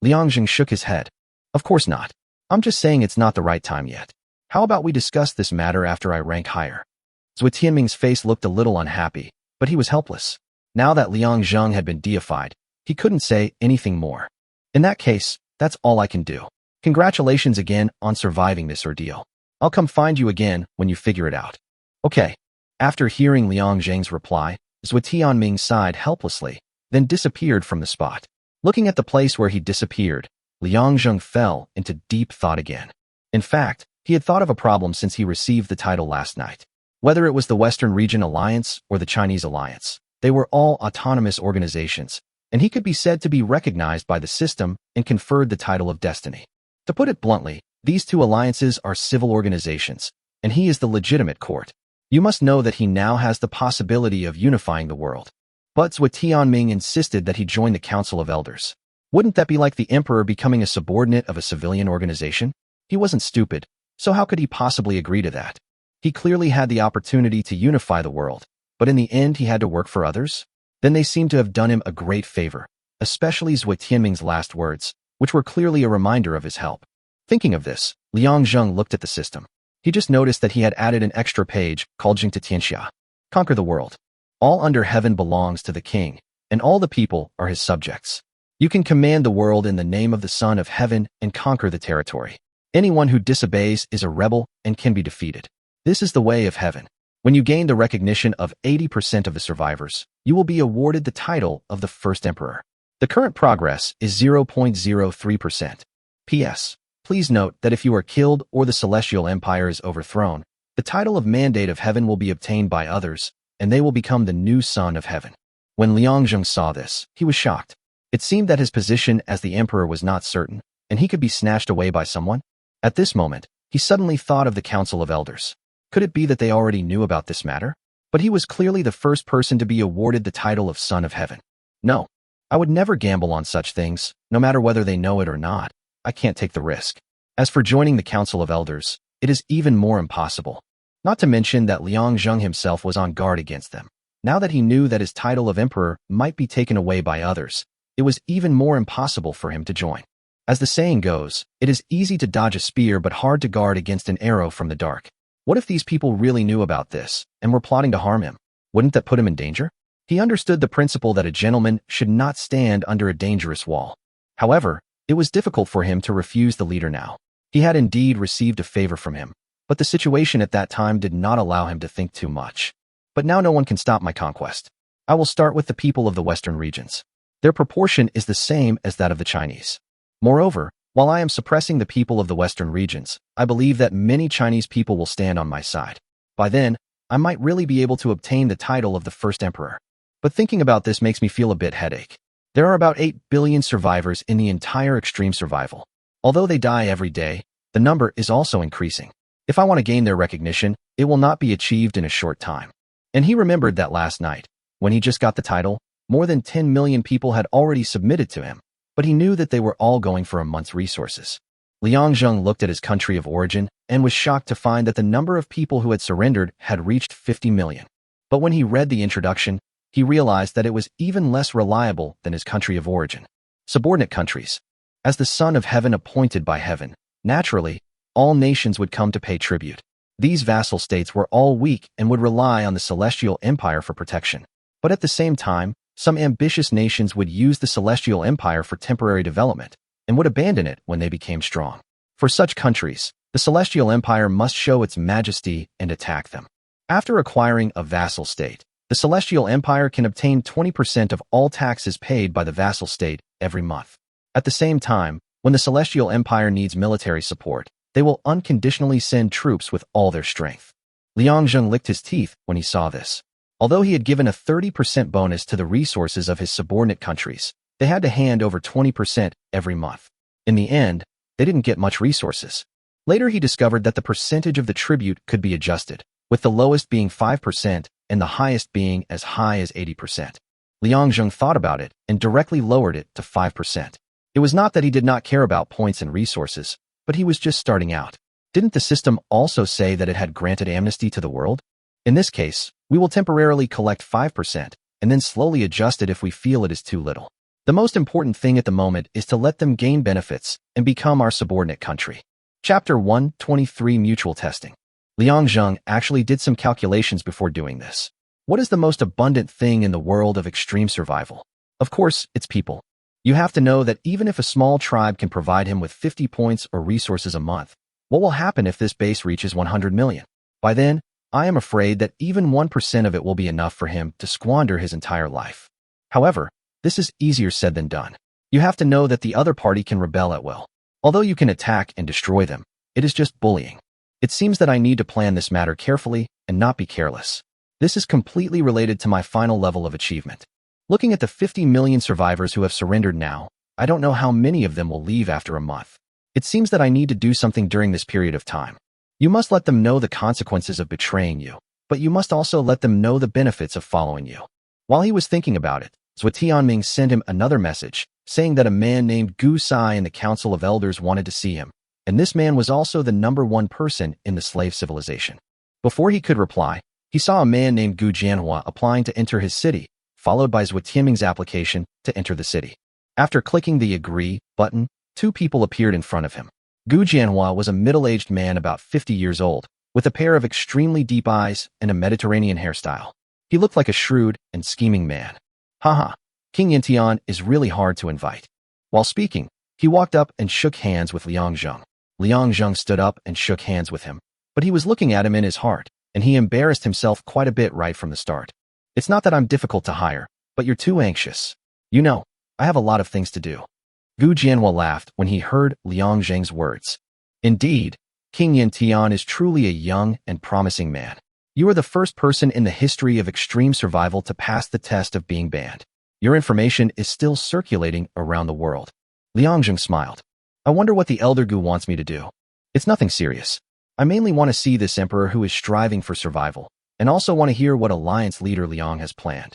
Liang Zheng shook his head. Of course not. I'm just saying it's not the right time yet. How about we discuss this matter after I rank higher? Zhuo Tianming's face looked a little unhappy, but he was helpless. Now that Liang Zheng had been deified, he couldn't say anything more. In that case, that's all I can do. Congratulations again on surviving this ordeal. I'll come find you again when you figure it out. Okay. After hearing Liang Zheng's reply, Zhuo Tianming sighed helplessly, then disappeared from the spot. Looking at the place where he disappeared, Liang Zheng fell into deep thought again. In fact, he had thought of a problem since he received the title last night. Whether it was the Western Region Alliance or the Chinese Alliance, they were all autonomous organizations, and he could be said to be recognized by the system and conferred the title of Destiny. To put it bluntly, these two alliances are civil organizations, and he is the legitimate court. You must know that he now has the possibility of unifying the world. But Zhuo Tianming insisted that he join the Council of Elders. Wouldn't that be like the emperor becoming a subordinate of a civilian organization? He wasn't stupid, so how could he possibly agree to that? He clearly had the opportunity to unify the world, but in the end he had to work for others? Then they seemed to have done him a great favor, especially Zhuo Tianming's last words, which were clearly a reminder of his help. Thinking of this, Liang Zheng looked at the system. He just noticed that he had added an extra page called Jingta Tianxia. Conquer the world. All under heaven belongs to the king, and all the people are his subjects. You can command the world in the name of the Son of Heaven and conquer the territory. Anyone who disobeys is a rebel and can be defeated. This is the way of heaven. When you gain the recognition of 80% of the survivors, you will be awarded the title of the first emperor. The current progress is 0.03%. P.S. Please note that if you are killed or the celestial empire is overthrown, the title of Mandate of Heaven will be obtained by others, and they will become the new Son of Heaven. When Liang Zheng saw this, he was shocked. It seemed that his position as the emperor was not certain, and he could be snatched away by someone. At this moment, he suddenly thought of the Council of Elders. Could it be that they already knew about this matter? But he was clearly the first person to be awarded the title of Son of Heaven. No, I would never gamble on such things, no matter whether they know it or not. I can't take the risk. As for joining the Council of Elders, it is even more impossible. Not to mention that Liang Zheng himself was on guard against them. Now that he knew that his title of emperor might be taken away by others, it was even more impossible for him to join. As the saying goes, it is easy to dodge a spear but hard to guard against an arrow from the dark. What if these people really knew about this and were plotting to harm him? Wouldn't that put him in danger? He understood the principle that a gentleman should not stand under a dangerous wall. However, it was difficult for him to refuse the leader now. He had indeed received a favor from him, but the situation at that time did not allow him to think too much. But now no one can stop my conquest. I will start with the people of the Western regions. Their proportion is the same as that of the Chinese. Moreover, while I am suppressing the people of the Western regions, I believe that many Chinese people will stand on my side. By then, I might really be able to obtain the title of the first emperor. But thinking about this makes me feel a bit headache. There are about 8 billion survivors in the entire extreme survival. Although they die every day, the number is also increasing. If I want to gain their recognition, it will not be achieved in a short time. And he remembered that last night, when he just got the title, more than 10 million people had already submitted to him, but he knew that they were all going for a month's resources. Liang Zheng looked at his country of origin and was shocked to find that the number of people who had surrendered had reached 50 million. But when he read the introduction, he realized that it was even less reliable than his country of origin. Subordinate countries. As the son of heaven appointed by heaven, naturally, all nations would come to pay tribute. These vassal states were all weak and would rely on the celestial empire for protection. But at the same time, some ambitious nations would use the celestial empire for temporary development and would abandon it when they became strong. For such countries, the celestial empire must show its majesty and attack them. After acquiring a vassal state, the celestial empire can obtain 20% of all taxes paid by the vassal state every month. At the same time, when the celestial empire needs military support, they will unconditionally send troops with all their strength. Liang Zheng licked his teeth when he saw this. Although he had given a 30% bonus to the resources of his subordinate countries, they had to hand over 20% every month. In the end, they didn't get much resources. Later he discovered that the percentage of the tribute could be adjusted, with the lowest being 5% and the highest being as high as 80%. Liang Zheng thought about it and directly lowered it to 5%. It was not that he did not care about points and resources, but he was just starting out. Didn't the system also say that it had granted amnesty to the world? In this case, we will temporarily collect 5% and then slowly adjust it if we feel it is too little. The most important thing at the moment is to let them gain benefits and become our subordinate country. Chapter 123 Mutual Testing. Liang Zheng actually did some calculations before doing this. What is the most abundant thing in the world of extreme survival? Of course, it's people. You have to know that even if a small tribe can provide him with 50 points or resources a month, what will happen if this base reaches 100 million? By then, I am afraid that even 1% of it will be enough for him to squander his entire life. However, this is easier said than done. You have to know that the other party can rebel at will. Although you can attack and destroy them, it is just bullying. It seems that I need to plan this matter carefully and not be careless. This is completely related to my final level of achievement. Looking at the 50 million survivors who have surrendered now, I don't know how many of them will leave after a month. It seems that I need to do something during this period of time. You must let them know the consequences of betraying you, but you must also let them know the benefits of following you. While he was thinking about it, Zhuo Tianming sent him another message, saying that a man named Gu Sai in the Council of Elders wanted to see him, and this man was also the #1 person in the slave civilization. Before he could reply, he saw a man named Gu Jianhua applying to enter his city, followed by Zhuo Tianming's application to enter the city. After clicking the Agree button, 2 people appeared in front of him. Gu Jianhua was a middle-aged man about 50 years old, with a pair of extremely deep eyes and a Mediterranean hairstyle. He looked like a shrewd and scheming man. Haha, King Yintian is really hard to invite. While speaking, he walked up and shook hands with Liang Zheng. Liang Zheng stood up and shook hands with him, but he was looking at him in his heart, and he embarrassed himself quite a bit right from the start. It's not that I'm difficult to hire, but you're too anxious. You know, I have a lot of things to do. Gu Jianhua laughed when he heard Liang Zheng's words. Indeed, King Yintian is truly a young and promising man. You are the first person in the history of extreme survival to pass the test of being banned. Your information is still circulating around the world. Liang Zheng smiled. I wonder what the Elder Gu wants me to do. It's nothing serious. I mainly want to see this emperor who is striving for survival, and also want to hear what alliance leader Liang has planned.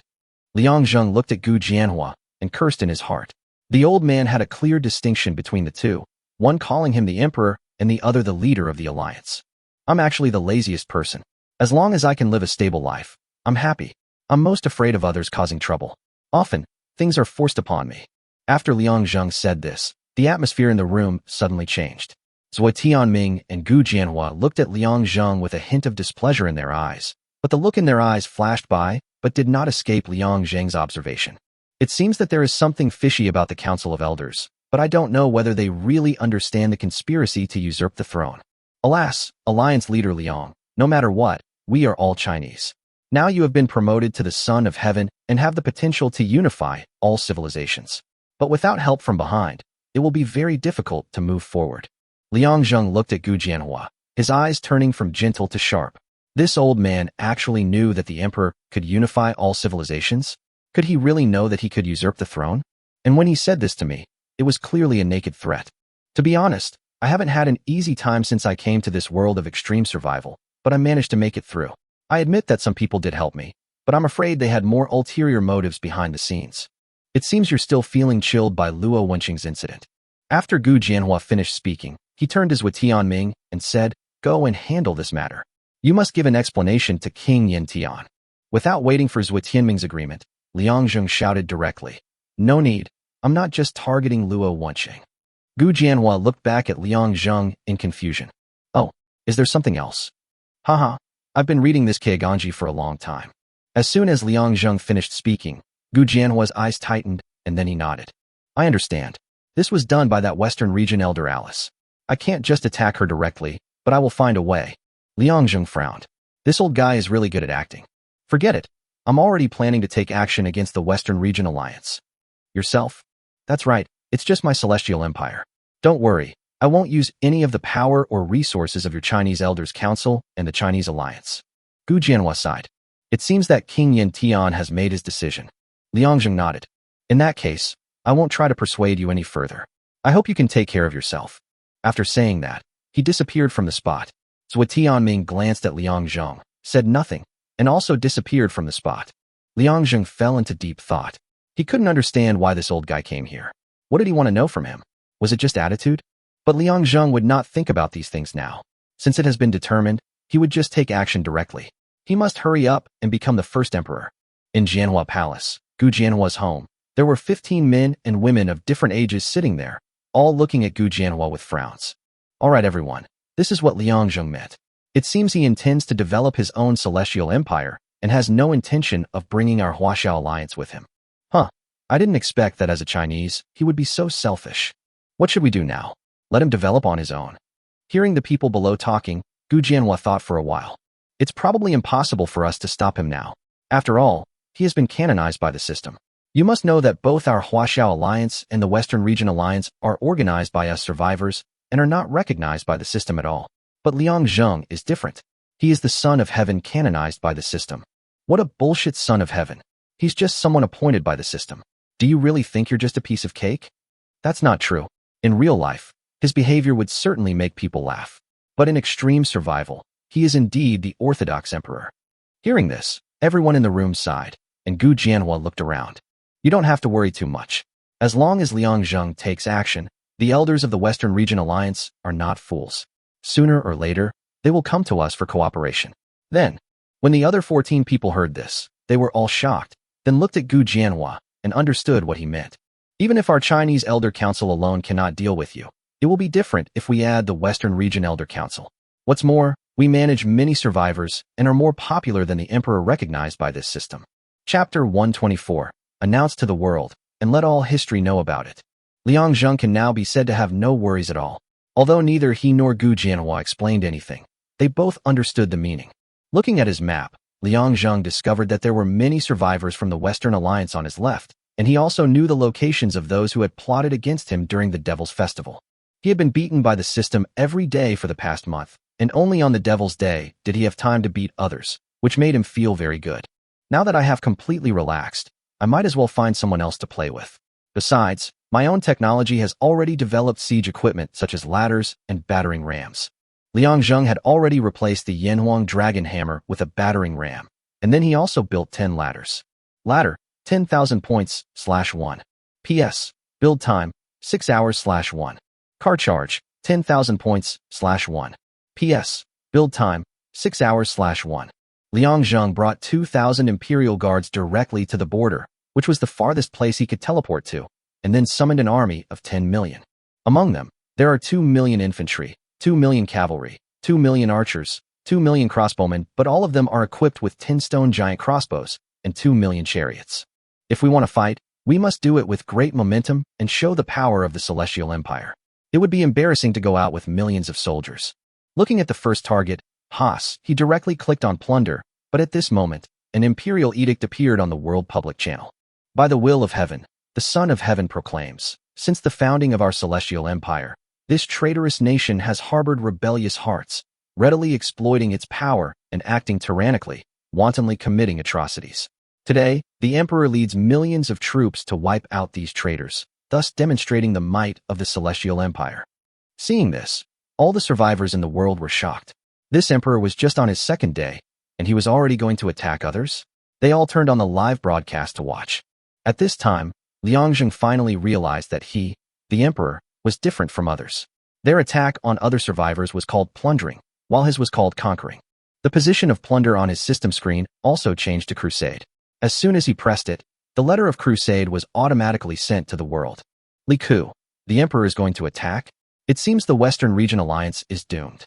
Liang Zheng looked at Gu Jianhua and cursed in his heart. The old man had a clear distinction between the two, one calling him the emperor and the other the leader of the alliance. I'm actually the laziest person. As long as I can live a stable life, I'm happy. I'm most afraid of others causing trouble. Often, things are forced upon me. After Liang Zheng said this, the atmosphere in the room suddenly changed. Zhuo Tianming and Gu Jianhua looked at Liang Zheng with a hint of displeasure in their eyes, but the look in their eyes flashed by, but did not escape Liang Zheng's observation. It seems that there is something fishy about the Council of Elders, but I don't know whether they really understand the conspiracy to usurp the throne. Alas, Alliance Leader Liang, no matter what, we are all Chinese. Now you have been promoted to the Son of Heaven and have the potential to unify all civilizations. But without help from behind, it will be very difficult to move forward. Liang Zheng looked at Gu Jianhua, his eyes turning from gentle to sharp. This old man actually knew that the emperor could unify all civilizations? Could he really know that he could usurp the throne? And when he said this to me, it was clearly a naked threat. To be honest, I haven't had an easy time since I came to this world of extreme survival, but I managed to make it through. I admit that some people did help me, but I'm afraid they had more ulterior motives behind the scenes. It seems you're still feeling chilled by Luo Wenqing's incident. After Gu Jianhua finished speaking, he turned to Zhuo Tianming and said, "Go and handle this matter. You must give an explanation to King Yin Tian." Without waiting for Zhuo Tianming's agreement, Liang Zheng shouted directly, "No need, I'm not just targeting Luo Wenqing." Gu Jianhua looked back at Liang Zheng in confusion. "Oh, is there something else?" "Haha, I've been reading this Keiganji for a long time." As soon as Liang Zheng finished speaking, Gu Jianhua's eyes tightened, and then he nodded. "I understand. This was done by that Western region elder Alice. I can't just attack her directly, but I will find a way." Liang Zheng frowned. This old guy is really good at acting. "Forget it. I'm already planning to take action against the Western Region Alliance." "Yourself?" "That's right. It's just my celestial empire. Don't worry. I won't use any of the power or resources of your Chinese Elders Council and the Chinese Alliance." Gu Jianhua sighed. "It seems that King Yin Tian has made his decision." Liang Zheng nodded. "In that case, I won't try to persuade you any further. I hope you can take care of yourself." After saying that, he disappeared from the spot. Zhuo Tianming glanced at Liang Zheng, said nothing, and also disappeared from the spot. Liang Zheng fell into deep thought. He couldn't understand why this old guy came here. What did he want to know from him? Was it just attitude? But Liang Zheng would not think about these things now. Since it has been determined, he would just take action directly. He must hurry up and become the first emperor. In Jianhua Palace, Gu Jianhua's home, there were 15 men and women of different ages sitting there, all looking at Gu Jianhua with frowns. "All right, everyone, this is what Liang Zheng meant. It seems he intends to develop his own celestial empire and has no intention of bringing our Huaxiao alliance with him. Huh, I didn't expect that as a Chinese, he would be so selfish. What should we do now? Let him develop on his own?" Hearing the people below talking, Gu Jianhua thought for a while. "It's probably impossible for us to stop him now. After all, he has been canonized by the system. You must know that both our Huaxiao Alliance and the Western Region Alliance are organized by us survivors and are not recognized by the system at all. But Liang Zheng is different. He is the son of heaven canonized by the system." "What a bullshit son of heaven. He's just someone appointed by the system. Do you really think you're just a piece of cake?" "That's not true. In real life, his behavior would certainly make people laugh. But in extreme survival, he is indeed the orthodox emperor." Hearing this, everyone in the room sighed, and Gu Jianhua looked around. "You don't have to worry too much. As long as Liang Zheng takes action, the elders of the Western Region Alliance are not fools. Sooner or later, they will come to us for cooperation." Then, when the other 14 people heard this, they were all shocked, then looked at Gu Jianhua and understood what he meant. "Even if our Chinese Elder Council alone cannot deal with you, it will be different if we add the Western Region Elder Council. What's more, we manage many survivors and are more popular than the Emperor recognized by this system." Chapter 124. Announce to the world, and let all history know about it. Liang Zheng can now be said to have no worries at all. Although neither he nor Gu Jianhua explained anything, they both understood the meaning. Looking at his map, Liang Zheng discovered that there were many survivors from the Western Alliance on his left, and he also knew the locations of those who had plotted against him during the Devil's Festival. He had been beaten by the system every day for the past month, and only on the Devil's Day did he have time to beat others, which made him feel very good. "Now that I have completely relaxed, I might as well find someone else to play with. Besides, my own technology has already developed siege equipment such as ladders and battering rams." Liang Zheng had already replaced the Yanhuang Dragon Hammer with a battering ram, and then he also built 10 ladders. Ladder, 10,000 points, /1. PS, build time, 6 hours /1. Car charge, 10,000 points, /1. PS, build time, 6 hours /1. Liang Zheng brought 2,000 Imperial Guards directly to the border, which was the farthest place he could teleport to, and then summoned an army of 10 million. Among them, there are 2 million infantry, 2 million cavalry, 2 million archers, 2 million crossbowmen, but all of them are equipped with 10 stone giant crossbows, and 2 million chariots. If we want to fight, we must do it with great momentum and show the power of the Celestial Empire. It would be embarrassing to go out with millions of soldiers. Looking at the first target, Haas, he directly clicked on plunder, but at this moment, an imperial edict appeared on the World Public Channel. "By the will of heaven, the Son of Heaven proclaims, since the founding of our celestial empire, this traitorous nation has harbored rebellious hearts, readily exploiting its power and acting tyrannically, wantonly committing atrocities. Today, the emperor leads millions of troops to wipe out these traitors, thus demonstrating the might of the celestial empire. Seeing this, all the survivors in the world were shocked. This emperor was just on his second day, and he was already going to attack others? They all turned on the live broadcast to watch. At this time, Liangzheng finally realized that he, the emperor, was different from others. Their attack on other survivors was called plundering, while his was called conquering. The position of plunder on his system screen also changed to crusade. As soon as he pressed it, the letter of crusade was automatically sent to the world. Li Ku, the emperor is going to attack? It seems the Western Region Alliance is doomed.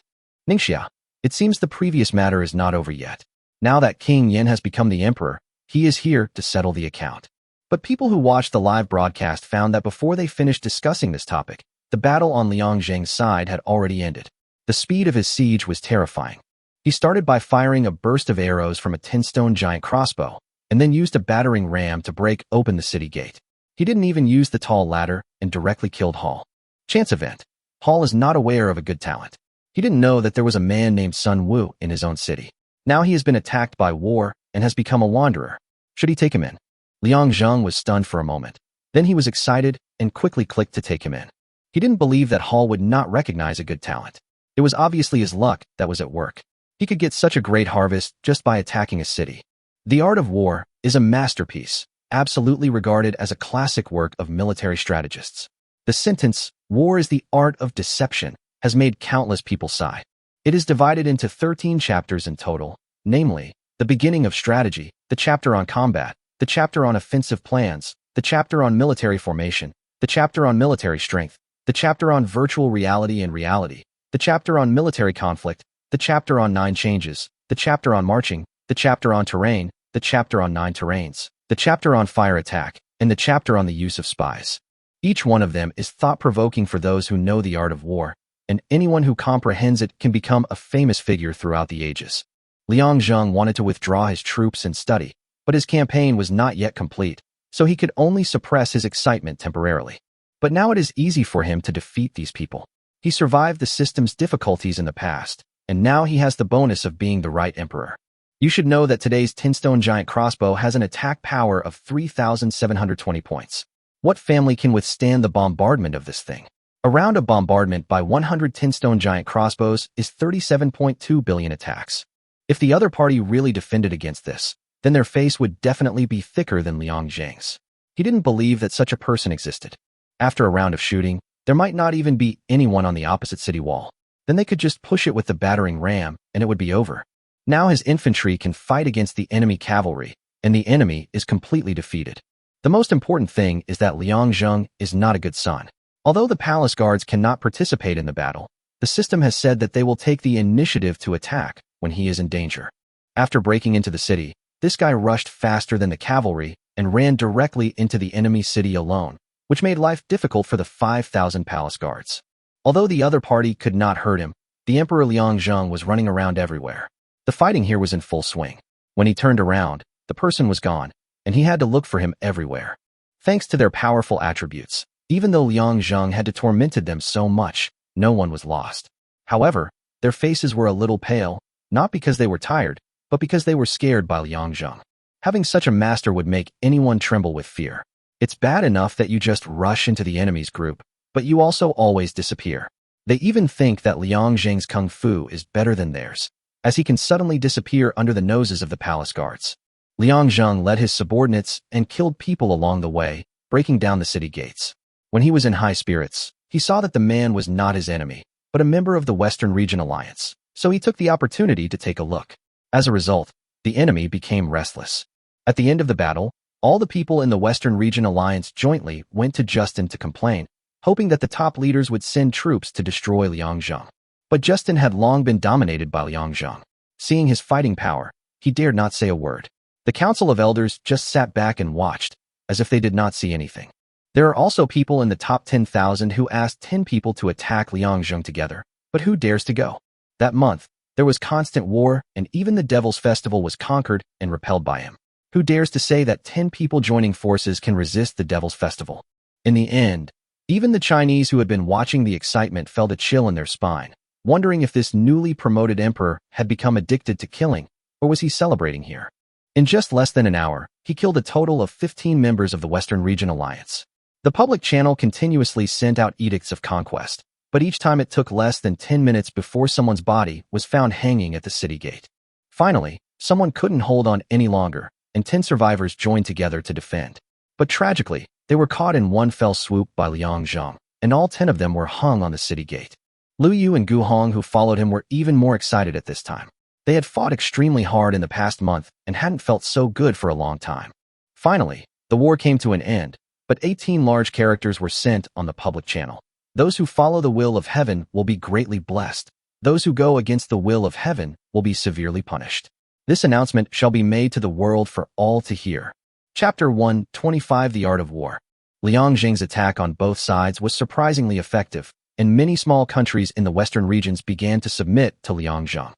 Ningxia, it seems the previous matter is not over yet. Now that King Yin has become the emperor, he is here to settle the account. But people who watched the live broadcast found that before they finished discussing this topic, the battle on Liangzheng's side had already ended. The speed of his siege was terrifying. He started by firing a burst of arrows from a 10-stone giant crossbow, and then used a battering ram to break open the city gate. He didn't even use the tall ladder and directly killed Hall. Chance event. Hall is not aware of a good talent. He didn't know that there was a man named Sun Wu in his own city. Now he has been attacked by war and has become a wanderer. Should he take him in? Liangzheng was stunned for a moment. Then he was excited and quickly clicked to take him in. He didn't believe that Hall would not recognize a good talent. It was obviously his luck that was at work. He could get such a great harvest just by attacking a city. The Art of War is a masterpiece, absolutely regarded as a classic work of military strategists. The sentence, "War is the art of deception," has made countless people sigh. It is divided into 13 chapters in total, namely, the beginning of strategy, the chapter on combat, the chapter on offensive plans, the chapter on military formation, the chapter on military strength, the chapter on virtual reality and reality, the chapter on military conflict, the chapter on 9 changes, the chapter on marching, the chapter on terrain, the chapter on 9 terrains, the chapter on fire attack, and the chapter on the use of spies. Each one of them is thought-provoking for those who know the art of war, and anyone who comprehends it can become a famous figure throughout the ages. Liangzheng wanted to withdraw his troops and study, but his campaign was not yet complete, so he could only suppress his excitement temporarily. But now it is easy for him to defeat these people. He survived the system's difficulties in the past, and now he has the bonus of being the right emperor. You should know that today's 10-stone giant crossbow has an attack power of 3,720 points. What family can withstand the bombardment of this thing? A round of bombardment by 100 10-stone giant crossbows is 37.2 billion attacks. If the other party really defended against this, then their face would definitely be thicker than Liangzheng's. He didn't believe that such a person existed. After a round of shooting, there might not even be anyone on the opposite city wall. Then they could just push it with the battering ram, and it would be over. Now his infantry can fight against the enemy cavalry, and the enemy is completely defeated. The most important thing is that Liangzheng is not a good son. Although the palace guards cannot participate in the battle, the system has said that they will take the initiative to attack when he is in danger. After breaking into the city, this guy rushed faster than the cavalry and ran directly into the enemy city alone, which made life difficult for the 5,000 palace guards. Although the other party could not hurt him, the Emperor Liangzheng was running around everywhere. The fighting here was in full swing. When he turned around, the person was gone, and he had to look for him everywhere. Thanks to their powerful attributes, even though Liangzheng had tormented them so much, no one was lost. However, their faces were a little pale, not because they were tired, but because they were scared by Liangzheng. Having such a master would make anyone tremble with fear. It's bad enough that you just rush into the enemy's group, but you also always disappear. They even think that Liangzheng's kung fu is better than theirs, as he can suddenly disappear under the noses of the palace guards. Liangzheng led his subordinates and killed people along the way, breaking down the city gates. When he was in high spirits, he saw that the man was not his enemy, but a member of the Western Region Alliance, so he took the opportunity to take a look. As a result, the enemy became restless. At the end of the battle, all the people in the Western Region Alliance jointly went to Justin to complain, hoping that the top leaders would send troops to destroy Liangzheng. But Justin had long been dominated by Liangzheng. Seeing his fighting power, he dared not say a word. The Council of Elders just sat back and watched, as if they did not see anything. There are also people in the top 10,000 who asked 10 people to attack Liangzheng together, but who dares to go? That month, there was constant war, and even the Devil's Festival was conquered and repelled by him. Who dares to say that 10 people joining forces can resist the Devil's Festival? In the end, even the Chinese who had been watching the excitement felt a chill in their spine, wondering if this newly promoted emperor had become addicted to killing, or was he celebrating here? In just less than an hour, he killed a total of 15 members of the Western Region Alliance. The public channel continuously sent out edicts of conquest, but each time it took less than 10 minutes before someone's body was found hanging at the city gate. Finally, someone couldn't hold on any longer, and 10 survivors joined together to defend. But tragically, they were caught in one fell swoop by Liang Zheng, and all 10 of them were hung on the city gate. Lu Yu and Gu Hong, who followed him, were even more excited at this time. They had fought extremely hard in the past month and hadn't felt so good for a long time. Finally, the war came to an end, but 18 large characters were sent on the public channel. Those who follow the will of heaven will be greatly blessed. Those who go against the will of heaven will be severely punished. This announcement shall be made to the world for all to hear. Chapter 125 The Art of War. Liang Zheng's attack on both sides was surprisingly effective, and many small countries in the western regions began to submit to Liang Zheng.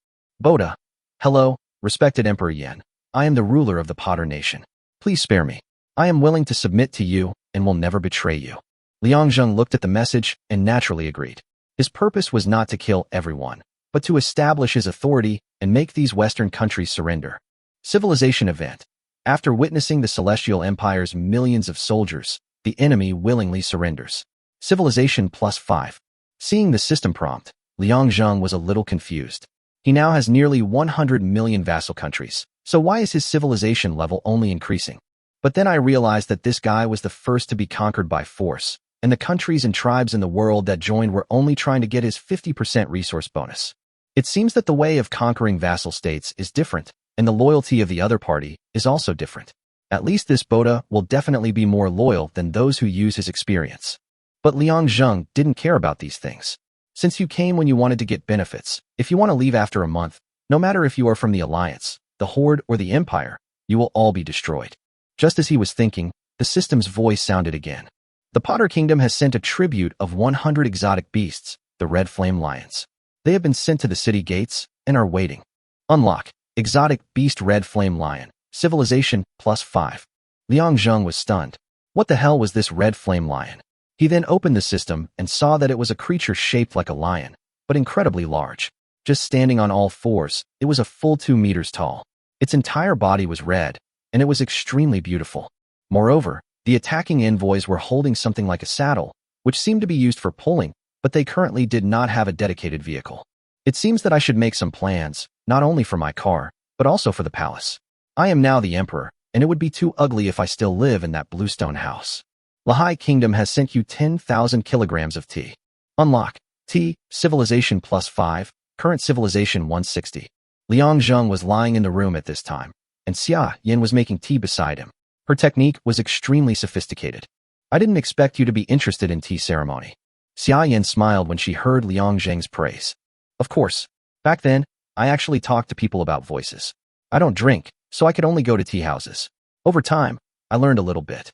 Boda. Hello, respected Emperor Yan. I am the ruler of the Potter Nation. Please spare me. I am willing to submit to you and will never betray you. Liang Zheng looked at the message and naturally agreed. His purpose was not to kill everyone, but to establish his authority and make these Western countries surrender. Civilization event. After witnessing the Celestial Empire's millions of soldiers, the enemy willingly surrenders. Civilization +5. Seeing the system prompt, Liang Zheng was a little confused. He now has nearly 100 million vassal countries, so why is his civilization level only increasing? But then I realized that this guy was the first to be conquered by force, and the countries and tribes in the world that joined were only trying to get his 50% resource bonus. It seems that the way of conquering vassal states is different, and the loyalty of the other party is also different. At least this Boda will definitely be more loyal than those who use his experience. But Liang Zheng didn't care about these things. Since you came when you wanted to get benefits, if you want to leave after a month, no matter if you are from the Alliance, the Horde, or the Empire, you will all be destroyed. Just as he was thinking, the system's voice sounded again. The Potter Kingdom has sent a tribute of 100 exotic beasts, the Red Flame Lions. They have been sent to the city gates and are waiting. Unlock. Exotic Beast Red Flame Lion. Civilization +5. Liang Zheng was stunned. What the hell was this Red Flame Lion? He then opened the system and saw that it was a creature shaped like a lion, but incredibly large. Just standing on all fours, it was a full 2 meters tall. Its entire body was red, and it was extremely beautiful. Moreover, the attacking envoys were holding something like a saddle, which seemed to be used for pulling, but they currently did not have a dedicated vehicle. It seems that I should make some plans, not only for my car, but also for the palace. I am now the emperor, and it would be too ugly if I still live in that bluestone house. Lahai Kingdom has sent you 10,000 kilograms of tea. Unlock. Tea, civilization +5, current civilization 160. Liang Zheng was lying in the room at this time, and Xia Yin was making tea beside him. Her technique was extremely sophisticated. I didn't expect you to be interested in tea ceremony. Xia Yin smiled when she heard Liang Zheng's praise. Of course, back then, I actually talked to people about voices. I don't drink, so I could only go to tea houses. Over time, I learned a little bit.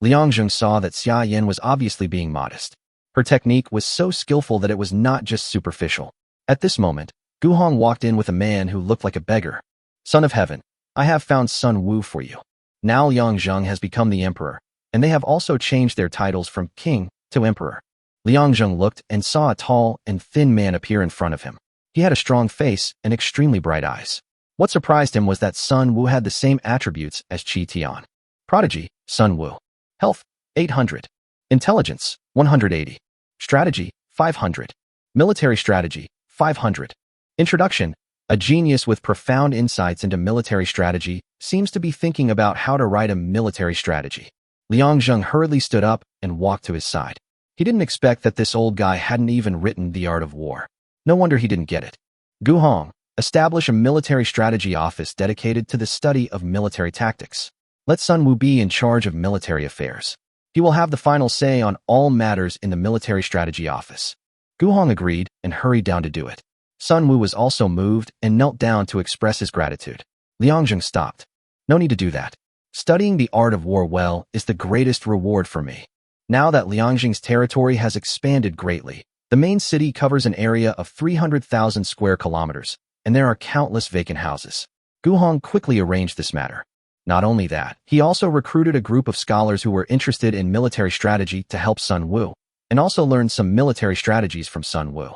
Liang Zheng saw that Xia Yin was obviously being modest. Her technique was so skillful that it was not just superficial. At this moment, Gu Hong walked in with a man who looked like a beggar. Son of Heaven, I have found Sun Wu for you. Now Liang Zheng has become the emperor, and they have also changed their titles from king to emperor. Liang Zheng looked and saw a tall and thin man appear in front of him. He had a strong face and extremely bright eyes. What surprised him was that Sun Wu had the same attributes as Qi Tian. Prodigy, Sun Wu. Health, 800. Intelligence, 180. Strategy, 500. Military strategy, 500. Introduction. A genius with profound insights into military strategy seems to be thinking about how to write a military strategy. Liang Zheng hurriedly stood up and walked to his side. He didn't expect that this old guy hadn't even written The Art of War. No wonder he didn't get it. Gu Hong, establish a military strategy office dedicated to the study of military tactics. Let Sun Wu be in charge of military affairs. He will have the final say on all matters in the military strategy office. Gu Hong agreed and hurried down to do it. Sun Wu was also moved and knelt down to express his gratitude. Liang Zheng stopped. No need to do that. Studying the art of war well is the greatest reward for me. Now that Liang Zheng's territory has expanded greatly, the main city covers an area of 300,000 square kilometers, and there are countless vacant houses. Gu Hong quickly arranged this matter. Not only that, he also recruited a group of scholars who were interested in military strategy to help Sun Wu, and also learned some military strategies from Sun Wu.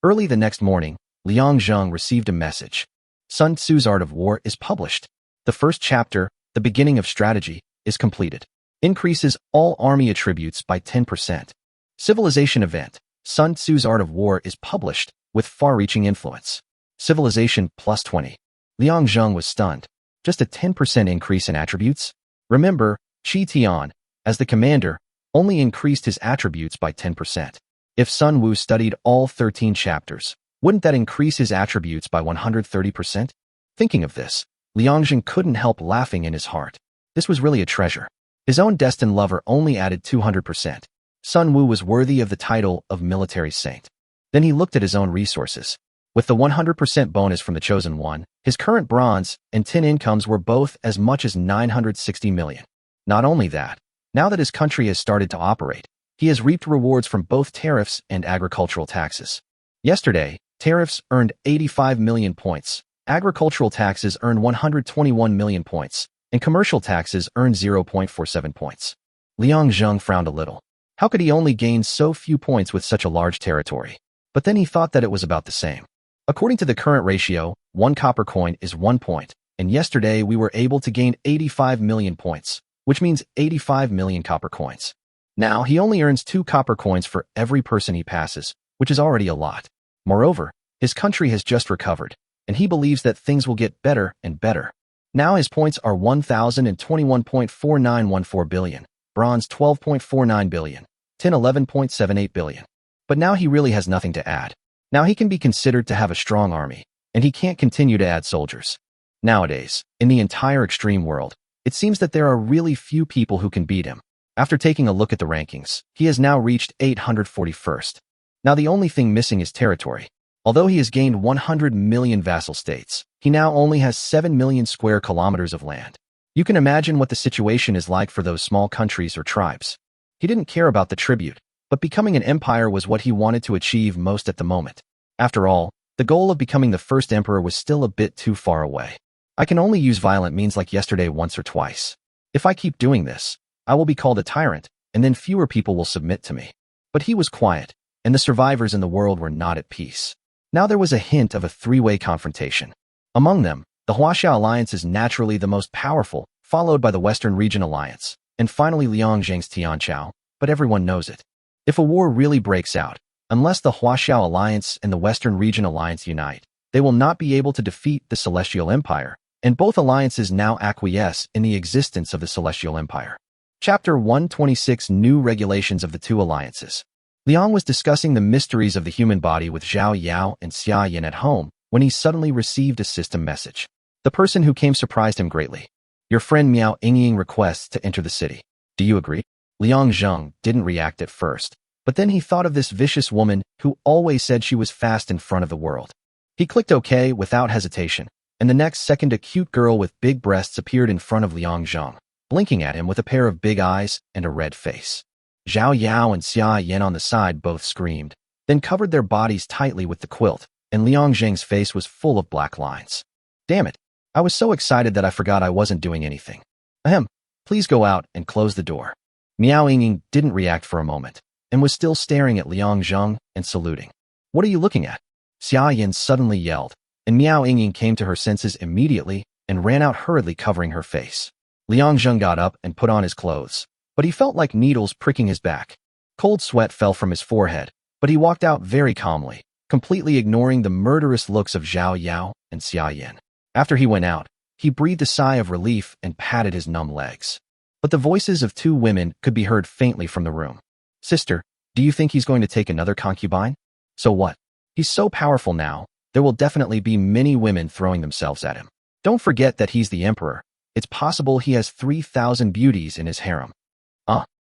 Early the next morning, Liang Zheng received a message. Sun Tzu's Art of War is published. The first chapter, The Beginning of Strategy, is completed. Increases all army attributes by 10%. Civilization event. Sun Tzu's Art of War is published, with far-reaching influence. Civilization plus 20. Liang Zheng was stunned. Just a 10% increase in attributes? Remember, Qi Tian, as the commander, only increased his attributes by 10%. If Sun Wu studied all 13 chapters, wouldn't that increase his attributes by 130%? Thinking of this, Liang Zheng couldn't help laughing in his heart. This was really a treasure. His own destined lover only added 200%. Sun Wu was worthy of the title of military saint. Then he looked at his own resources. With the 100% bonus from the Chosen One, his current bronze and tin incomes were both as much as 960 million. Not only that, now that his country has started to operate, he has reaped rewards from both tariffs and agricultural taxes. Yesterday, tariffs earned 85 million points, agricultural taxes earned 121 million points, and commercial taxes earned 0.47 points. Liang Zheng frowned a little. How could he only gain so few points with such a large territory? But then he thought that it was about the same. According to the current ratio, 1 copper coin is 1 point, and yesterday we were able to gain 85 million points, which means 85 million copper coins. Now he only earns 2 copper coins for every person he passes, which is already a lot. Moreover, his country has just recovered, and he believes that things will get better and better. Now his points are 1,021.4914 billion, bronze 12.49 billion, tin 11.78 billion. But now he really has nothing to add. Now he can be considered to have a strong army, and he can't continue to add soldiers. Nowadays, in the entire extreme world, it seems that there are really few people who can beat him. After taking a look at the rankings, he has now reached 841st. Now the only thing missing is territory. Although he has gained 100 million vassal states, he now only has 7 million square kilometers of land. You can imagine what the situation is like for those small countries or tribes. He didn't care about the tribute, but becoming an empire was what he wanted to achieve most at the moment. After all, the goal of becoming the first emperor was still a bit too far away. I can only use violent means like yesterday once or twice. If I keep doing this, I will be called a tyrant, and then fewer people will submit to me. But he was quiet, and the survivors in the world were not at peace. Now there was a hint of a three-way confrontation. Among them, the Huaxia Alliance is naturally the most powerful, followed by the Western Region Alliance, and finally Liang Zheng's Tianqiao, but everyone knows it. If a war really breaks out, unless the Huaxia Alliance and the Western Region Alliance unite, they will not be able to defeat the Celestial Empire, and both alliances now acquiesce in the existence of the Celestial Empire. Chapter 126 New Regulations of the Two Alliances. Liang was discussing the mysteries of the human body with Zhao Yao and Xia Yin at home when he suddenly received a system message. The person who came surprised him greatly. Your friend Miao Yingying requests to enter the city. Do you agree? Liang Zheng didn't react at first, but then he thought of this vicious woman who always said she was fast in front of the world. He clicked OK without hesitation, and the next second a cute girl with big breasts appeared in front of Liang Zheng, blinking at him with a pair of big eyes and a red face. Zhao Yao and Xia Yin on the side both screamed, then covered their bodies tightly with the quilt, and Liang Zheng's face was full of black lines. Damn it, I was so excited that I forgot I wasn't doing anything. Ahem, please go out and close the door. Miao Yingying didn't react for a moment, and was still staring at Liang Zheng and saluting. What are you looking at? Xia Yin suddenly yelled, and Miao Yingying came to her senses immediately and ran out hurriedly covering her face. Liang Zheng got up and put on his clothes, but he felt like needles pricking his back. Cold sweat fell from his forehead, but he walked out very calmly, completely ignoring the murderous looks of Zhao Yao and Xia Yin. After he went out, he breathed a sigh of relief and patted his numb legs. But the voices of two women could be heard faintly from the room. Sister, do you think he's going to take another concubine? So what? He's so powerful now, there will definitely be many women throwing themselves at him. Don't forget that he's the emperor. It's possible he has 3,000 beauties in his harem.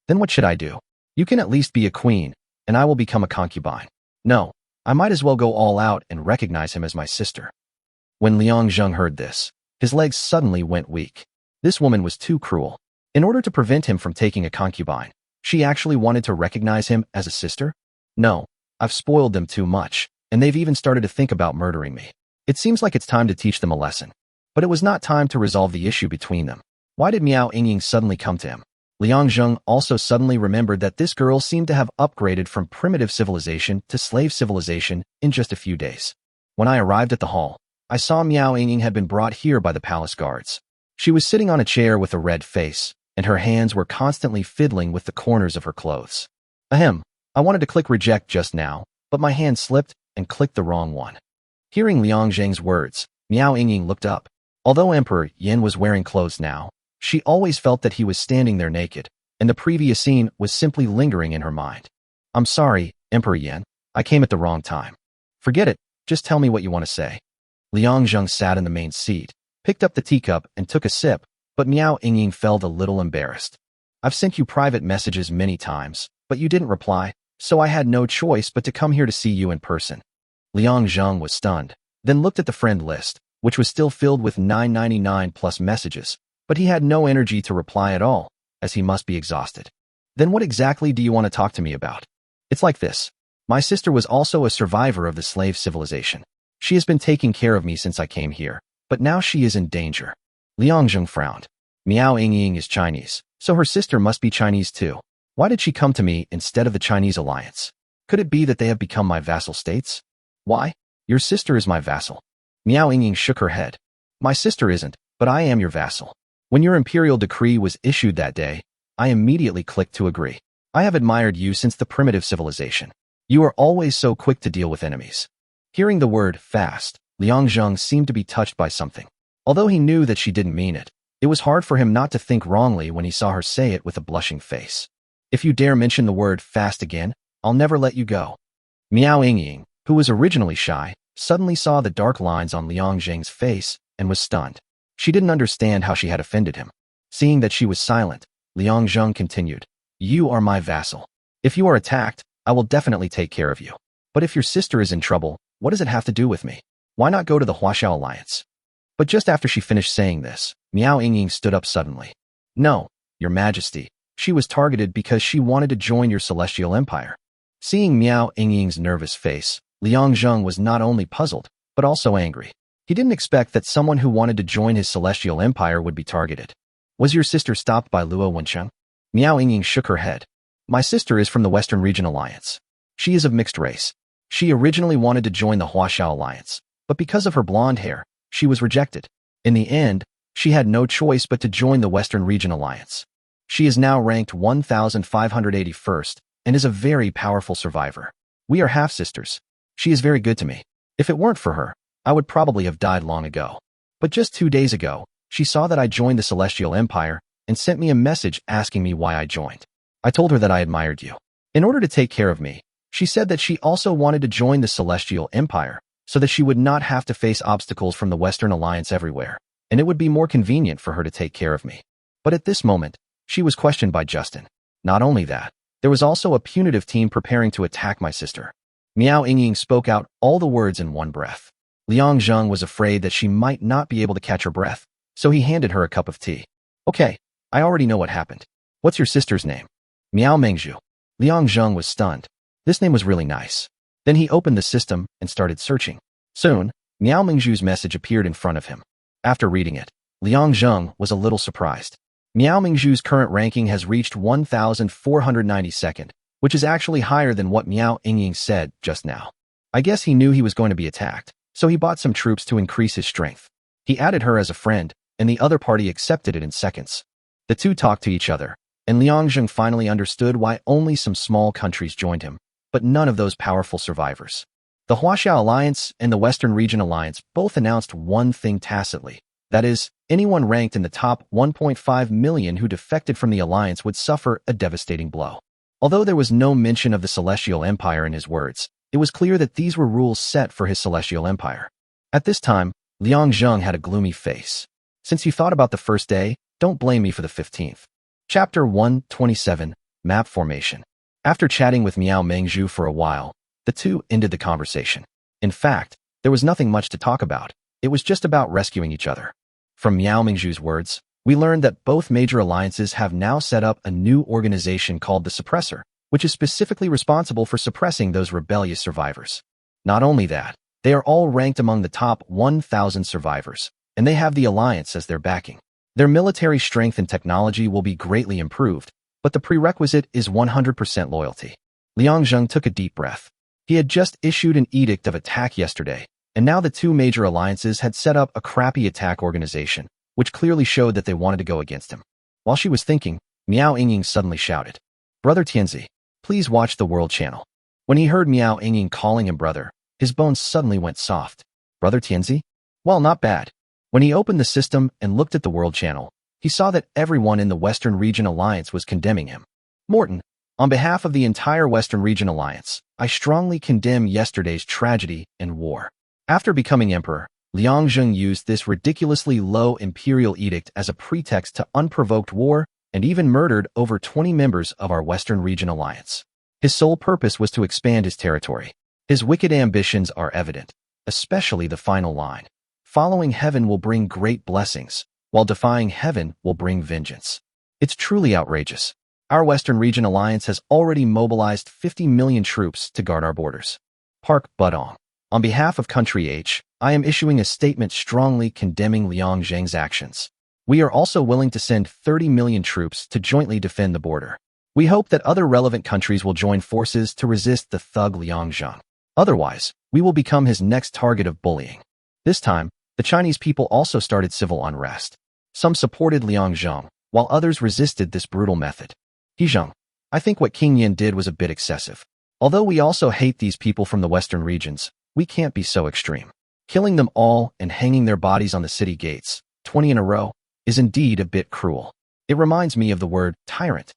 Then what should I do? You can at least be a queen, and I will become a concubine. No, I might as well go all out and recognize him as my sister. When Liang Zheng heard this, his legs suddenly went weak. This woman was too cruel. In order to prevent him from taking a concubine, she actually wanted to recognize him as a sister? No, I've spoiled them too much, and they've even started to think about murdering me. It seems like it's time to teach them a lesson. But it was not time to resolve the issue between them. Why did Miao Yingying suddenly come to him? Liang Zheng also suddenly remembered that this girl seemed to have upgraded from primitive civilization to slave civilization in just a few days. When I arrived at the hall, I saw Miao Yingying had been brought here by the palace guards. She was sitting on a chair with a red face, and her hands were constantly fiddling with the corners of her clothes. Ahem, I wanted to click reject just now, but my hand slipped and clicked the wrong one. Hearing Liang Zheng's words, Miao Yingying looked up. Although Emperor Yin was wearing clothes now, she always felt that he was standing there naked, and the previous scene was simply lingering in her mind. I'm sorry, Emperor Yin. I came at the wrong time. Forget it, just tell me what you want to say. Liang Zheng sat in the main seat, picked up the teacup and took a sip, but Miao Yingying felt a little embarrassed. I've sent you private messages many times, but you didn't reply, so I had no choice but to come here to see you in person. Liang Zheng was stunned, then looked at the friend list, which was still filled with 999 plus messages, but he had no energy to reply at all, as he must be exhausted. Then what exactly do you want to talk to me about? It's like this. My sister was also a survivor of the slave civilization. She has been taking care of me since I came here, but now she is in danger. Liang Zheng frowned. Miao Yingying is Chinese, so her sister must be Chinese too. Why did she come to me instead of the Chinese alliance? Could it be that they have become my vassal states? Why? Your sister is my vassal. Miao Yingying shook her head. My sister isn't, but I am your vassal. When your imperial decree was issued that day, I immediately clicked to agree. I have admired you since the primitive civilization. You are always so quick to deal with enemies. Hearing the word fast, Liang Zheng seemed to be touched by something. Although he knew that she didn't mean it, it was hard for him not to think wrongly when he saw her say it with a blushing face. If you dare mention the word fast again, I'll never let you go. Miao Yingying, who was originally shy, suddenly saw the dark lines on Liang Zheng's face and was stunned. She didn't understand how she had offended him. Seeing that she was silent, Liang Zheng continued, You are my vassal. If you are attacked, I will definitely take care of you. But if your sister is in trouble, what does it have to do with me? Why not go to the Huaxiao Alliance? But just after she finished saying this, Miao Yingying stood up suddenly. No, Your Majesty. She was targeted because she wanted to join your celestial empire. Seeing Miao Yingying's nervous face, Liang Zheng was not only puzzled, but also angry. He didn't expect that someone who wanted to join his celestial empire would be targeted. Was your sister stopped by Luo Wencheng? Miao Yingying shook her head. My sister is from the Western Region Alliance. She is of mixed race. She originally wanted to join the Huaxiao Alliance, but because of her blonde hair, she was rejected. In the end, she had no choice but to join the Western Region Alliance. She is now ranked 1581st and is a very powerful survivor. We are half-sisters. She is very good to me. If it weren't for her, I would probably have died long ago. But just 2 days ago, she saw that I joined the Celestial Empire and sent me a message asking me why I joined. I told her that I admired you. In order to take care of me, she said that she also wanted to join the Celestial Empire so that she would not have to face obstacles from the Western Alliance everywhere, and it would be more convenient for her to take care of me. But at this moment, she was questioned by Justin. Not only that, there was also a punitive team preparing to attack my sister. Miao Yingying spoke out all the words in one breath. Liang Zheng was afraid that she might not be able to catch her breath, so he handed her a cup of tea. Okay, I already know what happened. What's your sister's name? Miao Mengzhu. Liang Zheng was stunned. This name was really nice. Then he opened the system and started searching. Soon, Miao Mengzhu's message appeared in front of him. After reading it, Liang Zheng was a little surprised. Miao Mengzhu's current ranking has reached 1492nd, which is actually higher than what Miao Yingying said just now. I guess he knew he was going to be attacked, so he bought some troops to increase his strength. He added her as a friend, and the other party accepted it in seconds. The two talked to each other, and Liang Zheng finally understood why only some small countries joined him, but none of those powerful survivors. The Huaxiao Alliance and the Western Region Alliance both announced one thing tacitly. That is, anyone ranked in the top 1.5 million who defected from the alliance would suffer a devastating blow. Although there was no mention of the Celestial Empire in his words, it was clear that these were rules set for his Celestial Empire. At this time, Liang Zheng had a gloomy face. Since you thought about the first day, don't blame me for the 15th. Chapter 127, Map Formation. After chatting with Miao Mengzhu for a while, the two ended the conversation. In fact, there was nothing much to talk about. It was just about rescuing each other. From Miao Mengzhu's words, we learned that both major alliances have now set up a new organization called the Suppressor, which is specifically responsible for suppressing those rebellious survivors. Not only that, they are all ranked among the top 1,000 survivors, and they have the alliance as their backing. Their military strength and technology will be greatly improved, but the prerequisite is 100% loyalty. Liang Zheng took a deep breath. He had just issued an edict of attack yesterday, and now the two major alliances had set up a crappy attack organization, which clearly showed that they wanted to go against him. While she was thinking, Miao Yingying suddenly shouted, Brother Tianzi, Please watch the World Channel. When he heard Miao Yingying calling him brother, his bones suddenly went soft. Brother Tianzi? Well, not bad. When he opened the system and looked at the World Channel, he saw that everyone in the Western Region Alliance was condemning him. Morton, on behalf of the entire Western Region Alliance, I strongly condemn yesterday's tragedy and war. After becoming emperor, Liang Zheng used this ridiculously low imperial edict as a pretext to unprovoked war and even murdered over 20 members of our Western Region Alliance. His sole purpose was to expand his territory. His wicked ambitions are evident, especially the final line. Following heaven will bring great blessings, while defying heaven will bring vengeance. It's truly outrageous. Our Western Region Alliance has already mobilized 50 million troops to guard our borders. Park Budong. On behalf of Country H, I am issuing a statement strongly condemning Liang Zheng's actions. We are also willing to send 30 million troops to jointly defend the border. We hope that other relevant countries will join forces to resist the thug Liang Zheng. Otherwise, we will become his next target of bullying. This time, the Chinese people also started civil unrest. Some supported Liang Zheng, while others resisted this brutal method. He Zheng, I think what King Yin did was a bit excessive. Although we also hate these people from the Western regions, we can't be so extreme. Killing them all and hanging their bodies on the city gates, 20 in a row, is indeed a bit cruel. It reminds me of the word tyrant.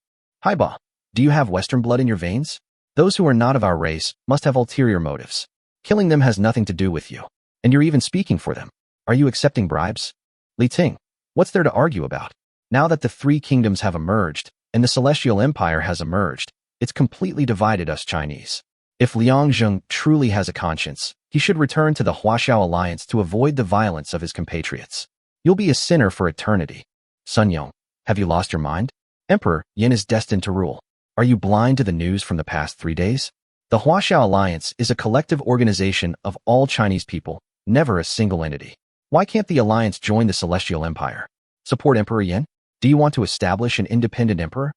Haiba, do you have Western blood in your veins? Those who are not of our race must have ulterior motives. Killing them has nothing to do with you. And you're even speaking for them. Are you accepting bribes? Li Ting, what's there to argue about? Now that the three kingdoms have emerged, and the Celestial Empire has emerged, it's completely divided us Chinese. If Liang Zheng truly has a conscience, he should return to the Huaxiao Alliance to avoid the violence of his compatriots. You'll be a sinner for eternity. Sun Yong, have you lost your mind? Emperor Yin is destined to rule. Are you blind to the news from the past 3 days? The Huaxiao Alliance is a collective organization of all Chinese people, never a single entity. Why can't the alliance join the Celestial Empire? Support Emperor Yin? Do you want to establish an independent emperor?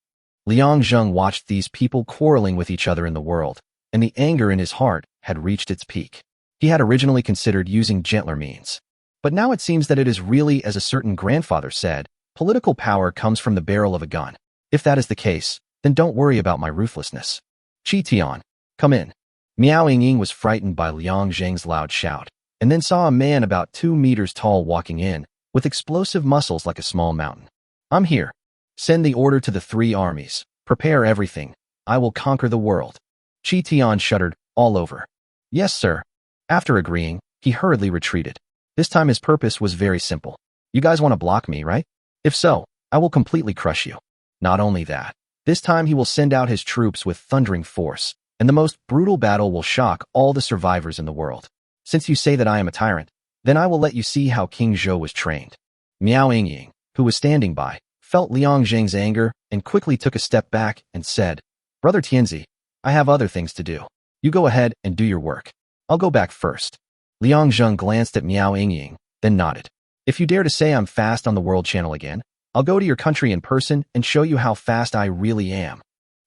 Liang Zheng watched these people quarreling with each other in the world, and the anger in his heart had reached its peak. He had originally considered using gentler means. But now it seems that it is really as a certain grandfather said, political power comes from the barrel of a gun. If that is the case, then don't worry about my ruthlessness. Qi Tian, come in. Miao Yingying was frightened by Liang Zheng's loud shout, and then saw a man about 2 meters tall walking in, with explosive muscles like a small mountain. I'm here. Send the order to the 3 armies. Prepare everything. I will conquer the world. Qi Tian shuddered all over. Yes, sir. After agreeing, he hurriedly retreated. This time his purpose was very simple. You guys want to block me, right? If so, I will completely crush you. Not only that, this time he will send out his troops with thundering force, and the most brutal battle will shock all the survivors in the world. Since you say that I am a tyrant, then I will let you see how King Zhou was trained. Miao Yingying, who was standing by, felt Liang Zheng's anger and quickly took a step back and said, Brother Tianzi, I have other things to do. You go ahead and do your work. I'll go back first. Liang Zheng glanced at Miao Yingying, then nodded. If you dare to say I'm fast on the World Channel again, I'll go to your country in person and show you how fast I really am.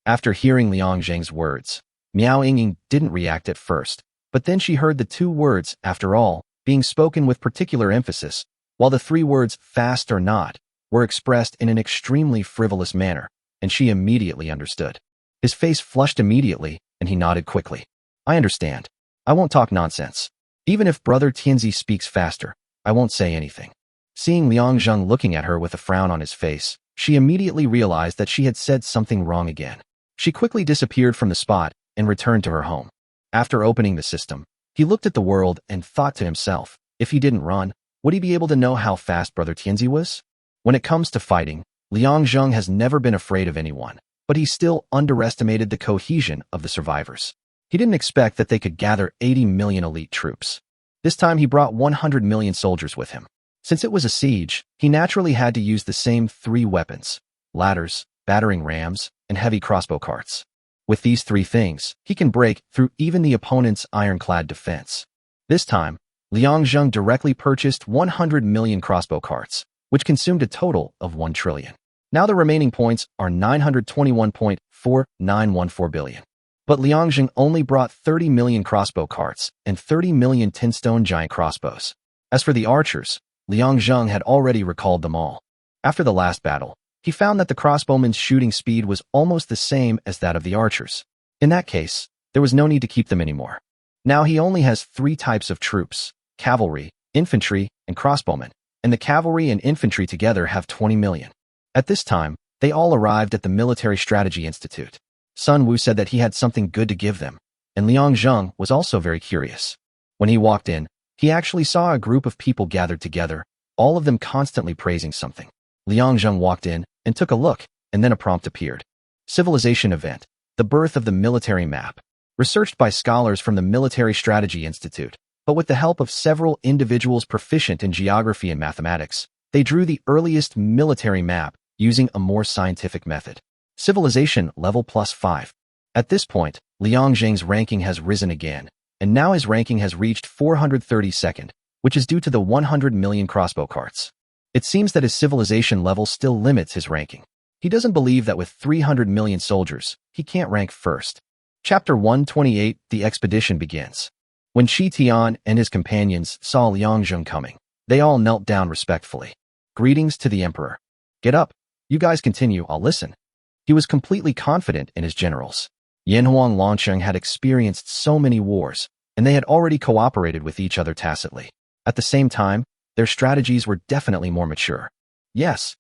After hearing Liang Zheng's words, Miao Yingying didn't react at first, but then she heard the 2 words, after all, being spoken with particular emphasis, while the 3 words, fast or not, were expressed in an extremely frivolous manner, and she immediately understood. His face flushed immediately, and he nodded quickly. I understand. I won't talk nonsense. Even if Brother Tianzi speaks faster, I won't say anything. Seeing Liang Zheng looking at her with a frown on his face, she immediately realized that she had said something wrong again. She quickly disappeared from the spot and returned to her home. After opening the system, he looked at the world and thought to himself, if he didn't run, would he be able to know how fast Brother Tianzi was? When it comes to fighting, Liang Zheng has never been afraid of anyone, but he still underestimated the cohesion of the survivors. He didn't expect that they could gather 80 million elite troops. This time he brought 100 million soldiers with him. Since it was a siege, he naturally had to use the same 3 weapons: ladders, battering rams, and heavy crossbow carts. With these 3 things, he can break through even the opponent's ironclad defense. This time, Liang Zheng directly purchased 100 million crossbow carts, which consumed a total of 1 trillion. Now the remaining points are 921.4914 billion. But Liang Zheng only brought 30 million crossbow carts and 30 million tin-stone giant crossbows. As for the archers, Liang Zheng had already recalled them all. After the last battle, he found that the crossbowmen's shooting speed was almost the same as that of the archers. In that case, there was no need to keep them anymore. Now he only has 3 types of troops: cavalry, infantry, and crossbowmen, and the cavalry and infantry together have 20 million. At this time, they all arrived at the Military Strategy Institute. Sun Wu said that he had something good to give them, and Liang Zheng was also very curious. When he walked in, he actually saw a group of people gathered together, all of them constantly praising something. Liang Zheng walked in and took a look, and then a prompt appeared. Civilization Event: The Birth of the Military Map. Researched by scholars from the Military Strategy Institute, but with the help of several individuals proficient in geography and mathematics, they drew the earliest military map using a more scientific method. Civilization level +5. At this point, Liang Zheng's ranking has risen again, and now his ranking has reached 432nd, which is due to the 100 million crossbow carts. It seems that his civilization level still limits his ranking. He doesn't believe that with 300 million soldiers, he can't rank first. Chapter 128, The Expedition begins. When Qi Tian and his companions saw Liang Zheng coming, they all knelt down respectfully. Greetings to the emperor. Get up. You guys continue, I'll listen. He was completely confident in his generals. Yanhuang Longsheng had experienced so many wars, and they had already cooperated with each other tacitly. At the same time, their strategies were definitely more mature. Yes.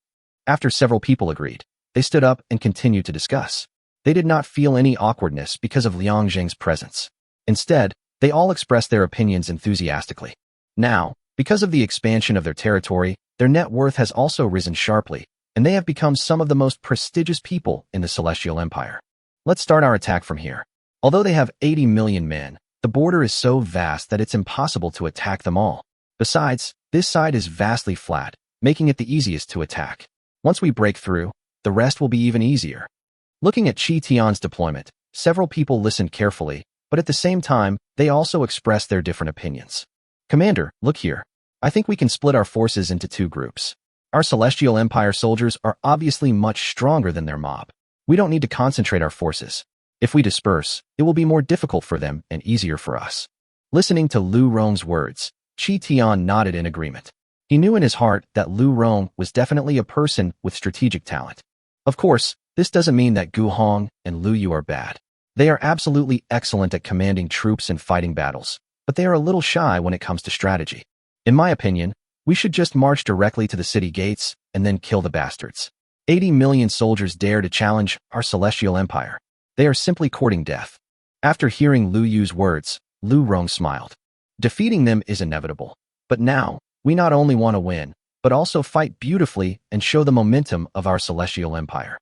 After several people agreed, they stood up and continued to discuss. They did not feel any awkwardness because of Liang Zheng's presence. Instead, they all expressed their opinions enthusiastically. Now, because of the expansion of their territory, their net worth has also risen sharply, and they have become some of the most prestigious people in the Celestial Empire. Let's start our attack from here. Although they have 80 million men, the border is so vast that it's impossible to attack them all. Besides, this side is vastly flat, making it the easiest to attack. Once we break through, the rest will be even easier. Looking at Qi Tian's deployment, several people listened carefully, but at the same time, they also expressed their different opinions. Commander, look here. I think we can split our forces into 2 groups. Our Celestial Empire soldiers are obviously much stronger than their mob. We don't need to concentrate our forces. If we disperse, it will be more difficult for them and easier for us. Listening to Lu Rong's words, Qi Tian nodded in agreement. He knew in his heart that Lu Rong was definitely a person with strategic talent. Of course, this doesn't mean that Gu Hong and Lu Yu are bad. They are absolutely excellent at commanding troops and fighting battles, but they are a little shy when it comes to strategy. In my opinion, we should just march directly to the city gates and then kill the bastards. 80 million soldiers dare to challenge our Celestial Empire. They are simply courting death. After hearing Lu Yu's words, Lu Rong smiled. Defeating them is inevitable. But now, we not only want to win, but also fight beautifully and show the momentum of our Celestial Empire.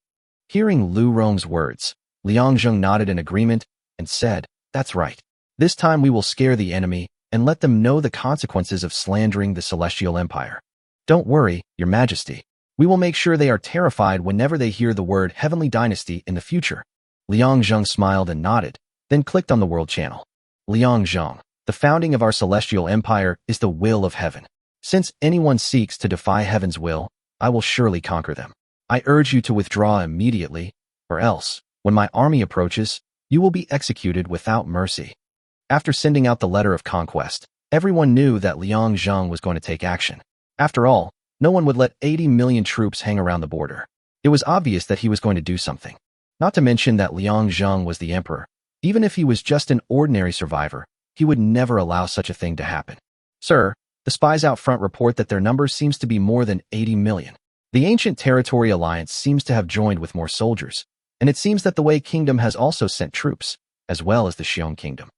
Hearing Lu Rong's words, Liang Zheng nodded in agreement and said, "That's right. This time we will scare the enemy and let them know the consequences of slandering the Celestial Empire. Don't worry, Your Majesty. We will make sure they are terrified whenever they hear the word Heavenly Dynasty in the future." Liang Zheng smiled and nodded, then clicked on the world channel. Liang Zheng, the founding of our Celestial Empire is the will of heaven. Since anyone seeks to defy heaven's will, I will surely conquer them. I urge you to withdraw immediately, or else, when my army approaches, you will be executed without mercy. After sending out the letter of conquest, everyone knew that Liang Zheng was going to take action. After all, no one would let 80 million troops hang around the border. It was obvious that he was going to do something. Not to mention that Liang Zheng was the emperor. Even if he was just an ordinary survivor, he would never allow such a thing to happen. Sir, the spies out front report that their number seems to be more than 80 million. The Ancient Territory Alliance seems to have joined with more soldiers, and it seems that the Wei Kingdom has also sent troops, as well as the Xiong Kingdom.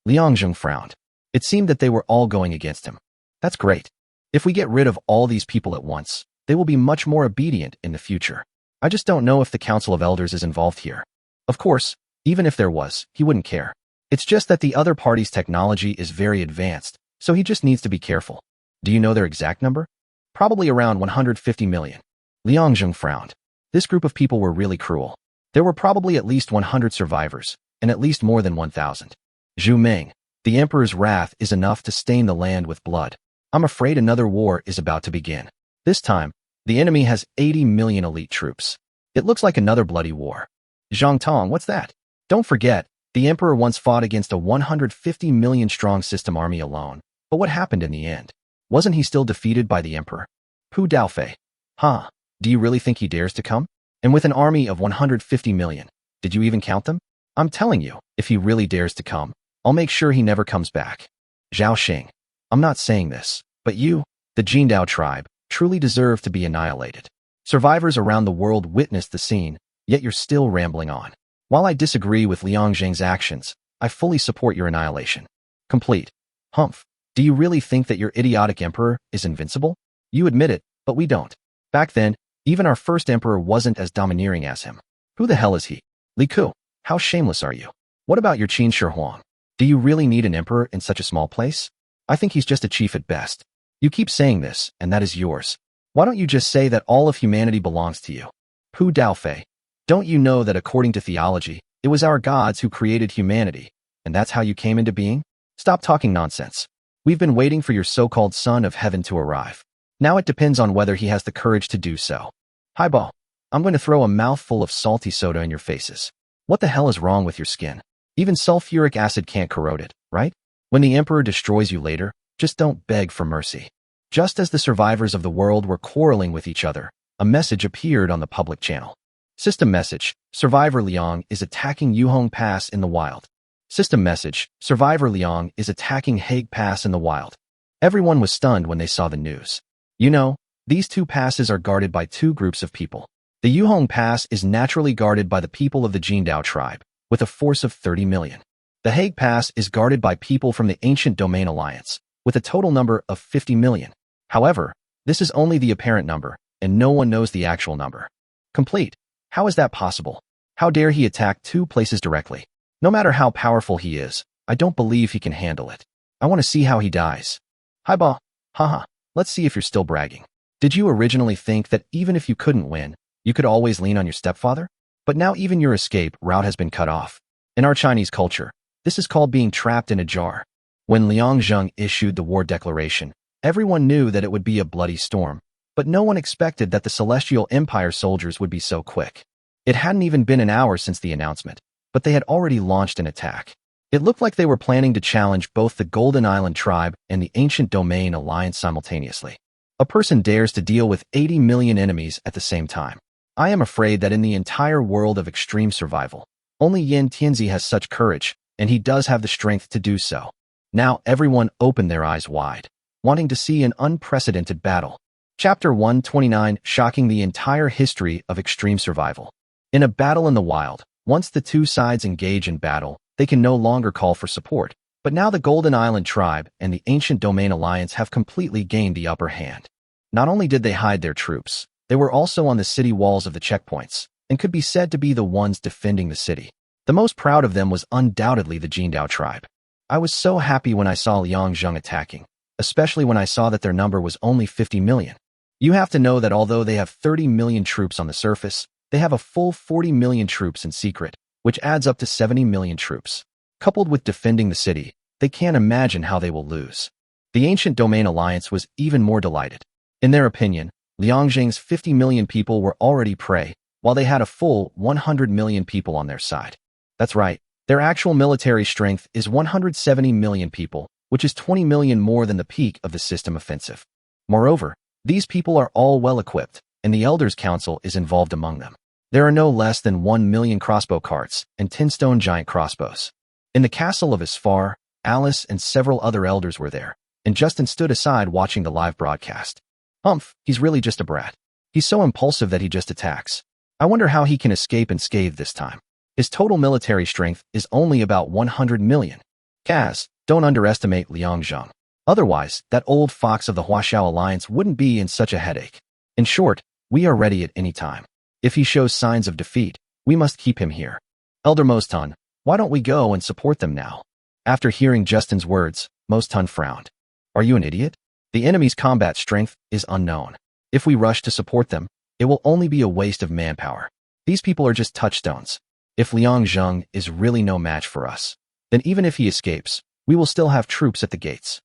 Liang Zheng frowned. It seemed that they were all going against him. That's great. If we get rid of all these people at once, they will be much more obedient in the future. I just don't know if the Council of Elders is involved here. Of course, even if there was, he wouldn't care. It's just that the other party's technology is very advanced, so he just needs to be careful. Do you know their exact number? Probably around 150 million. Liang Zheng frowned. This group of people were really cruel. There were probably at least 100 survivors, and at least more than 1,000. Zhu Meng, the emperor's wrath is enough to stain the land with blood. I'm afraid another war is about to begin. This time, the enemy has 80 million elite troops. It looks like another bloody war. Zhang Tong, what's that? Don't forget, the emperor once fought against a 150 million strong system army alone. But what happened in the end? Wasn't he still defeated by the emperor? Pu Daofei. Huh, do you really think he dares to come? And with an army of 150 million, did you even count them? I'm telling you, if he really dares to come, I'll make sure he never comes back. Zhao Xing, I'm not saying this, but you, the Jindao tribe, truly deserve to be annihilated. Survivors around the world witnessed the scene, yet you're still rambling on. While I disagree with Liang Zheng's actions, I fully support your annihilation. Complete. Humph. Do you really think that your idiotic emperor is invincible? You admit it, but we don't. Back then, even our first emperor wasn't as domineering as him. Who the hell is he? Li Ku, how shameless are you? What about your Qin Shi Huang? Do you really need an emperor in such a small place? I think he's just a chief at best. You keep saying this, and that is yours. Why don't you just say that all of humanity belongs to you? Pu Daofei, don't you know that according to theology, it was our gods who created humanity, and that's how you came into being? Stop talking nonsense. We've been waiting for your so-called son of heaven to arrive. Now it depends on whether he has the courage to do so. Highball, I'm going to throw a mouthful of salty soda in your faces. What the hell is wrong with your skin? Even sulfuric acid can't corrode it, right? When the emperor destroys you later, just don't beg for mercy. Just as the survivors of the world were quarreling with each other, a message appeared on the public channel. System message, Survivor Liang is attacking Yuhong Pass in the wild. System message, Survivor Liang is attacking Hague Pass in the wild. Everyone was stunned when they saw the news. You know, these two passes are guarded by two groups of people. The Yuhong Pass is naturally guarded by the people of the Jindao tribe, with a force of 30 million. The Hague Pass is guarded by people from the Ancient Domain Alliance, with a total number of 50 million. However, this is only the apparent number, and no one knows the actual number. Complete. How is that possible? How dare he attack two places directly? No matter how powerful he is, I don't believe he can handle it. I want to see how he dies. Highball. Haha. Let's see if you're still bragging. Did you originally think that even if you couldn't win, you could always lean on your stepfather? But now even your escape route has been cut off. In our Chinese culture, this is called being trapped in a jar. When Liang Zheng issued the war declaration, everyone knew that it would be a bloody storm, but no one expected that the Celestial Empire soldiers would be so quick. It hadn't even been an hour since the announcement, but they had already launched an attack. It looked like they were planning to challenge both the Golden Island tribe and the Ancient Domain Alliance simultaneously. A person dares to deal with 80 million enemies at the same time. I am afraid that in the entire world of extreme survival, only Yin Tianzi has such courage, and he does have the strength to do so. Now everyone opened their eyes wide, wanting to see an unprecedented battle. Chapter 129, shocking the entire history of extreme survival. In a battle in the wild, once the two sides engage in battle, they can no longer call for support. But now the Golden Island tribe and the Ancient Domain Alliance have completely gained the upper hand. Not only did they hide their troops, they were also on the city walls of the checkpoints, and could be said to be the ones defending the city. The most proud of them was undoubtedly the Jindao tribe. I was so happy when I saw Liang Zheng attacking, especially when I saw that their number was only 50 million. You have to know that although they have 30 million troops on the surface, they have a full 40 million troops in secret, which adds up to 70 million troops. Coupled with defending the city, they can't imagine how they will lose. The Ancient Domain Alliance was even more delighted. In their opinion, Liang Zheng's 50 million people were already prey, while they had a full 100 million people on their side. That's right, their actual military strength is 170 million people, which is 20 million more than the peak of the system offensive. Moreover, these people are all well-equipped, and the Elders' Council is involved among them. There are no less than 1 million crossbow carts and 10 stone giant crossbows. In the castle of Isfar, Alice and several other elders were there, and Justin stood aside watching the live broadcast. Humph, he's really just a brat. He's so impulsive that he just attacks. I wonder how he can escape unscathed this time. His total military strength is only about 100 million. Kaz, don't underestimate Liang Zheng. Otherwise, that old fox of the Huaxiao Alliance wouldn't be in such a headache. In short, we are ready at any time. If he shows signs of defeat, we must keep him here. Elder Mostan, why don't we go and support them now? After hearing Justin's words, Mostan frowned. Are you an idiot? The enemy's combat strength is unknown. If we rush to support them, it will only be a waste of manpower. These people are just touchstones. If Liang Zheng is really no match for us, then even if he escapes, we will still have troops at the gates.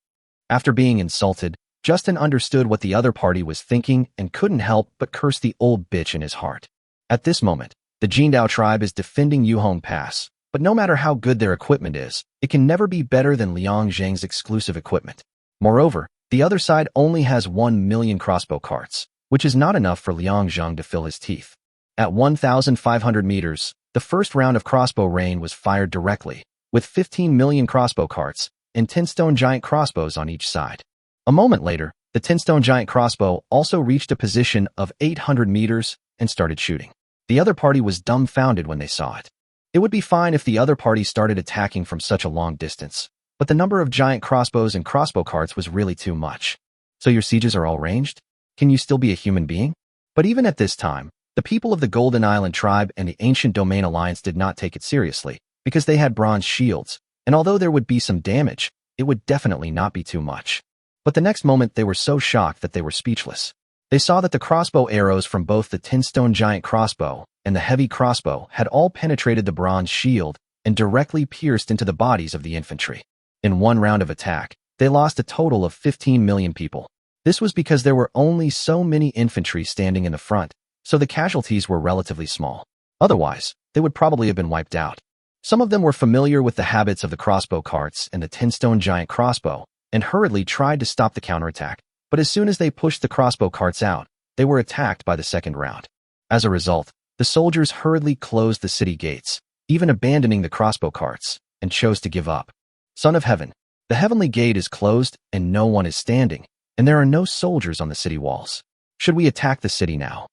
After being insulted, Justin understood what the other party was thinking and couldn't help but curse the old bitch in his heart. At this moment, the Jindao tribe is defending Yuhong Pass, but no matter how good their equipment is, it can never be better than Liang Zheng's exclusive equipment. Moreover, the other side only has 1 million crossbow carts, which is not enough for Liang Zheng to fill his teeth. At 1,500 meters, the first round of crossbow rain was fired directly, with 15 million crossbow carts and 10 stone giant crossbows on each side. A moment later, the 10 stone giant crossbow also reached a position of 800 meters and started shooting. The other party was dumbfounded when they saw it. It would be fine if the other party started attacking from such a long distance, but the number of giant crossbows and crossbow carts was really too much. So your sieges are all ranged? Can you still be a human being? But even at this time, the people of the Golden Island tribe and the Ancient Domain Alliance did not take it seriously, because they had bronze shields, and although there would be some damage, it would definitely not be too much. But the next moment they were so shocked that they were speechless. They saw that the crossbow arrows from both the 10 stone giant crossbow and the heavy crossbow had all penetrated the bronze shield and directly pierced into the bodies of the infantry. In one round of attack, they lost a total of 15 million people. This was because there were only so many infantry standing in the front, so the casualties were relatively small. Otherwise, they would probably have been wiped out. Some of them were familiar with the habits of the crossbow carts and the 10 stone giant crossbow, and hurriedly tried to stop the counterattack, but as soon as they pushed the crossbow carts out, they were attacked by the second round. As a result, the soldiers hurriedly closed the city gates, even abandoning the crossbow carts, and chose to give up. Son of Heaven, the heavenly gate is closed and no one is standing, and there are no soldiers on the city walls. Should we attack the city now?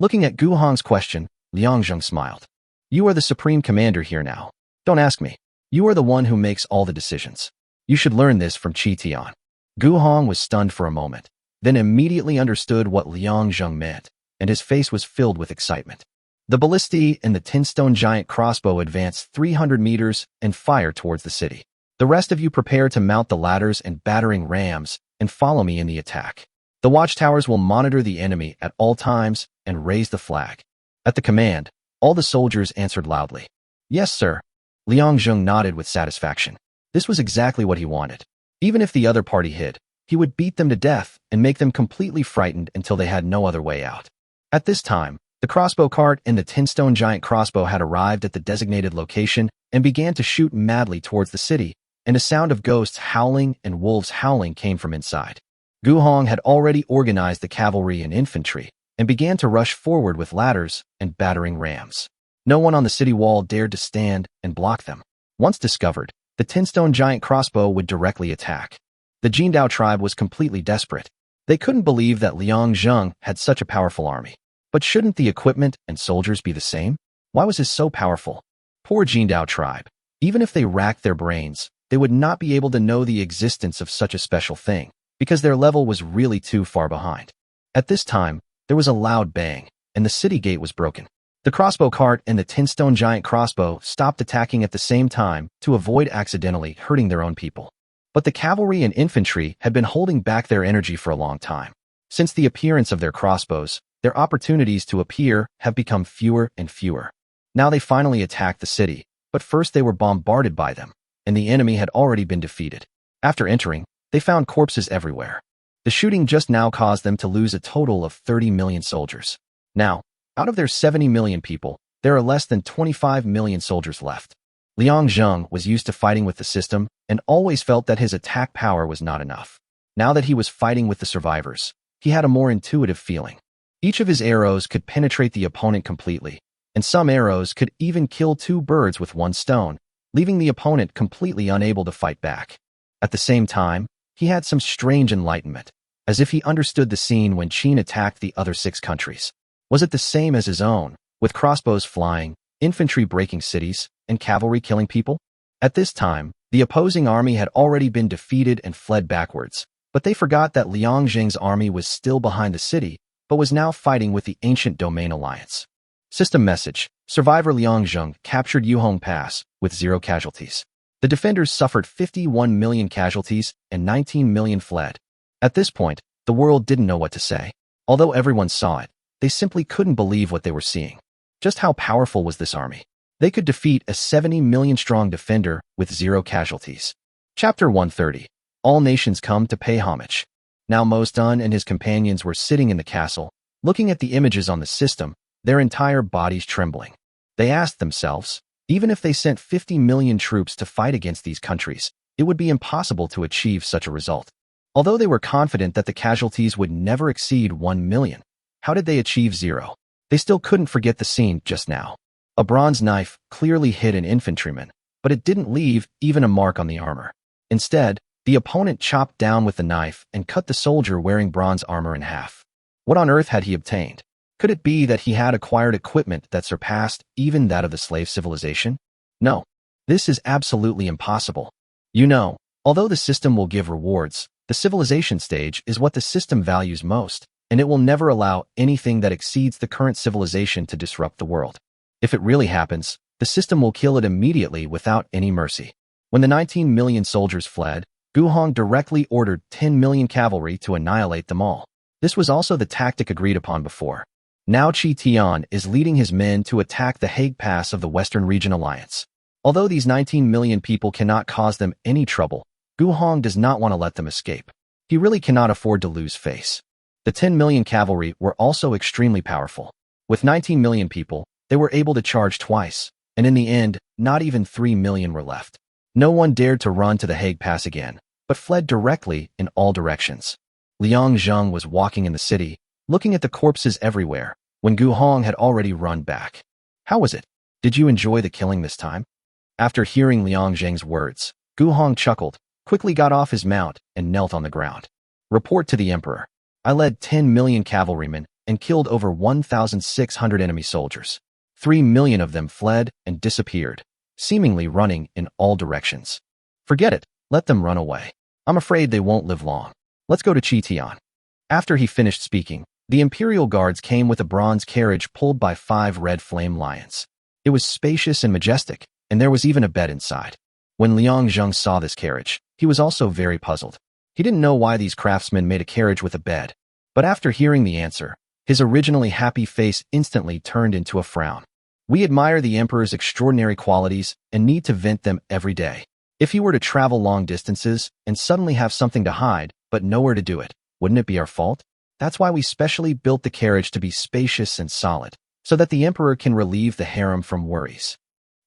Looking at Gu Hong's question, Liang Zheng smiled. You are the supreme commander here now. Don't ask me. You are the one who makes all the decisions. You should learn this from Qi Tian. Gu Hong was stunned for a moment, then immediately understood what Liang Zheng meant, and his face was filled with excitement. The ballista and the 10 stone giant crossbow advanced 300 meters and fired towards the city. The rest of you prepare to mount the ladders and battering rams and follow me in the attack. The watchtowers will monitor the enemy at all times and raise the flag. At the command, all the soldiers answered loudly. Yes, sir. Liang Zheng nodded with satisfaction. This was exactly what he wanted. Even if the other party hid, he would beat them to death and make them completely frightened until they had no other way out. At this time, the crossbow cart and the 10 stone giant crossbow had arrived at the designated location and began to shoot madly towards the city, and a sound of ghosts howling and wolves howling came from inside. Gu Hong had already organized the cavalry and infantry and began to rush forward with ladders and battering rams. No one on the city wall dared to stand and block them. Once discovered, the 10 stone giant crossbow would directly attack. The Jindao tribe was completely desperate. They couldn't believe that Liang Zheng had such a powerful army. But shouldn't the equipment and soldiers be the same? Why was he so powerful? Poor Jindao tribe. Even if they racked their brains, they would not be able to know the existence of such a special thing, because their level was really too far behind. At this time, there was a loud bang, and the city gate was broken. The crossbow cart and the 10 stone giant crossbow stopped attacking at the same time to avoid accidentally hurting their own people. But the cavalry and infantry had been holding back their energy for a long time. Since the appearance of their crossbows, their opportunities to appear have become fewer and fewer. Now they finally attacked the city, but first they were bombarded by them, and the enemy had already been defeated. After entering, they found corpses everywhere. The shooting just now caused them to lose a total of 30 million soldiers. Now, out of their 70 million people, there are less than 25 million soldiers left. Liang Zheng was used to fighting with the system and always felt that his attack power was not enough. Now that he was fighting with the survivors, he had a more intuitive feeling. Each of his arrows could penetrate the opponent completely, and some arrows could even kill 2 birds with 1 stone, leaving the opponent completely unable to fight back. At the same time, he had some strange enlightenment, as if he understood the scene when Qin attacked the other 6 countries. Was it the same as his own, with crossbows flying, infantry breaking cities, and cavalry killing people? At this time, the opposing army had already been defeated and fled backwards, but they forgot that Liang Zheng's army was still behind the city, but was now fighting with the Ancient Domain Alliance. System message: Survivor Liang Zheng captured Yuhong Pass with 0 casualties. The defenders suffered 51 million casualties and 19 million fled. At this point, the world didn't know what to say. Although everyone saw it, they simply couldn't believe what they were seeing. Just how powerful was this army? They could defeat a 70 million strong defender with 0 casualties. Chapter 130. All nations come to pay homage. Now Mo Stun and his companions were sitting in the castle, looking at the images on the system, their entire bodies trembling. They asked themselves, even if they sent 50 million troops to fight against these countries, it would be impossible to achieve such a result. Although they were confident that the casualties would never exceed 1 million, how did they achieve 0? They still couldn't forget the scene just now. A bronze knife clearly hit an infantryman, but it didn't leave even a mark on the armor. Instead, the opponent chopped down with the knife and cut the soldier wearing bronze armor in half. What on earth had he obtained? Could it be that he had acquired equipment that surpassed even that of the slave civilization? No. This is absolutely impossible. You know, although the system will give rewards, the civilization stage is what the system values most, and it will never allow anything that exceeds the current civilization to disrupt the world. If it really happens, the system will kill it immediately without any mercy. When the 19 million soldiers fled, Gu Hong directly ordered 10 million cavalry to annihilate them all. This was also the tactic agreed upon before. Now Chi Tian is leading his men to attack the Hague Pass of the Western Region Alliance. Although these 19 million people cannot cause them any trouble, Gu Hong does not want to let them escape. He really cannot afford to lose face. The 10 million cavalry were also extremely powerful. With 19 million people, they were able to charge twice, and in the end, not even 3 million were left. No one dared to run to the Hague Pass again, but fled directly in all directions. Liang Zheng was walking in the city, looking at the corpses everywhere, when Gu Hong had already run back. How was it? Did you enjoy the killing this time? After hearing Liang Zheng's words, Gu Hong chuckled, quickly got off his mount, and knelt on the ground. Report to the emperor. I led 10 million cavalrymen and killed over 1,600 enemy soldiers. 3 million of them fled and disappeared, seemingly running in all directions. Forget it, let them run away. I'm afraid they won't live long. Let's go to Chi Tian. After he finished speaking, the imperial guards came with a bronze carriage pulled by 5 red flame lions. It was spacious and majestic, and there was even a bed inside. When Liang Zheng saw this carriage, he was also very puzzled. He didn't know why these craftsmen made a carriage with a bed, but after hearing the answer, his originally happy face instantly turned into a frown. We admire the emperor's extraordinary qualities and need to vent them every day. If he were to travel long distances and suddenly have something to hide, but nowhere to do it, wouldn't it be our fault? That's why we specially built the carriage to be spacious and solid, so that the emperor can relieve the harem from worries.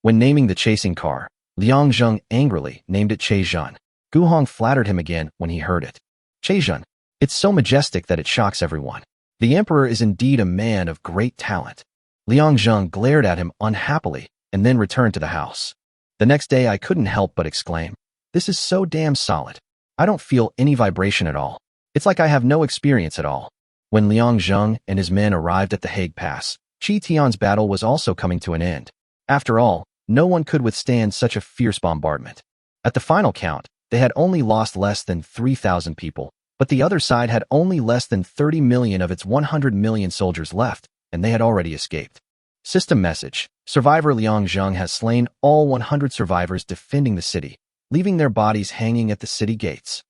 When naming the chasing car, Liang Zheng angrily named it Cheizhen. Gu Hong flattered him again when he heard it. Cheizhen. It's so majestic that it shocks everyone. The emperor is indeed a man of great talent. Liang Zheng glared at him unhappily and then returned to the house. The next day I couldn't help but exclaim, "This is so damn solid. I don't feel any vibration at all. It's like I have no experience at all." When Liang Zheng and his men arrived at the Hague Pass, Chi Tian's battle was also coming to an end. After all, no one could withstand such a fierce bombardment. At the final count, they had only lost less than 3,000 people, but the other side had only less than 30 million of its 100 million soldiers left, and they had already escaped. System message: Survivor Liang Zheng has slain all 100 survivors defending the city, leaving their bodies hanging at the city gates.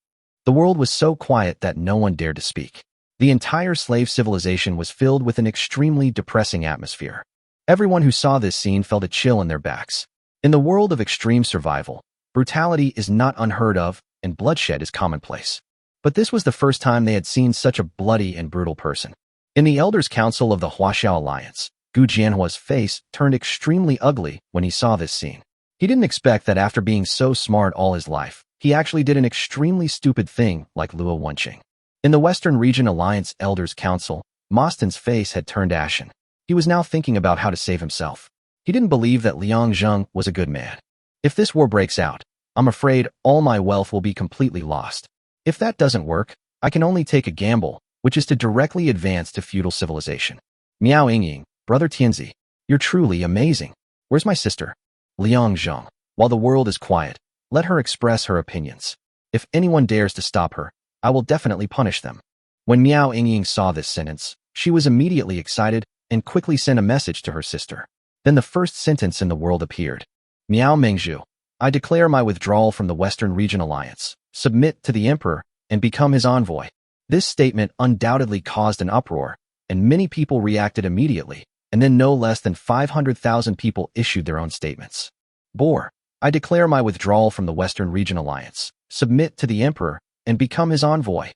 The world was so quiet that no one dared to speak. The entire slave civilization was filled with an extremely depressing atmosphere. Everyone who saw this scene felt a chill in their backs. In the world of extreme survival, brutality is not unheard of and bloodshed is commonplace. But this was the first time they had seen such a bloody and brutal person. In the Elders' Council of the Huaxiao Alliance, Gu Jianhua's face turned extremely ugly when he saw this scene. He didn't expect that after being so smart all his life, he actually did an extremely stupid thing like Luo Wenqing. In the Western Region Alliance Elders' Council, Moston's face had turned ashen. He was now thinking about how to save himself. He didn't believe that Liang Zheng was a good man. If this war breaks out, I'm afraid all my wealth will be completely lost. If that doesn't work, I can only take a gamble, which is to directly advance to feudal civilization. Miao Yingying, Brother Tianzi, you're truly amazing. Where's my sister? Liang Zheng, while the world is quiet, let her express her opinions. If anyone dares to stop her, I will definitely punish them. When Miao Yingying saw this sentence, she was immediately excited and quickly sent a message to her sister. Then the first sentence in the world appeared. Miao Mengzhu, I declare my withdrawal from the Western Region Alliance, submit to the emperor, and become his envoy. This statement undoubtedly caused an uproar, and many people reacted immediately, and then no less than 500,000 people issued their own statements. Bor, I declare my withdrawal from the Western Region Alliance, submit to the emperor, and become his envoy.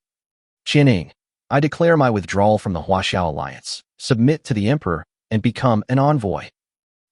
Qianing, I declare my withdrawal from the Huaxiao Alliance, submit to the emperor, and become an envoy.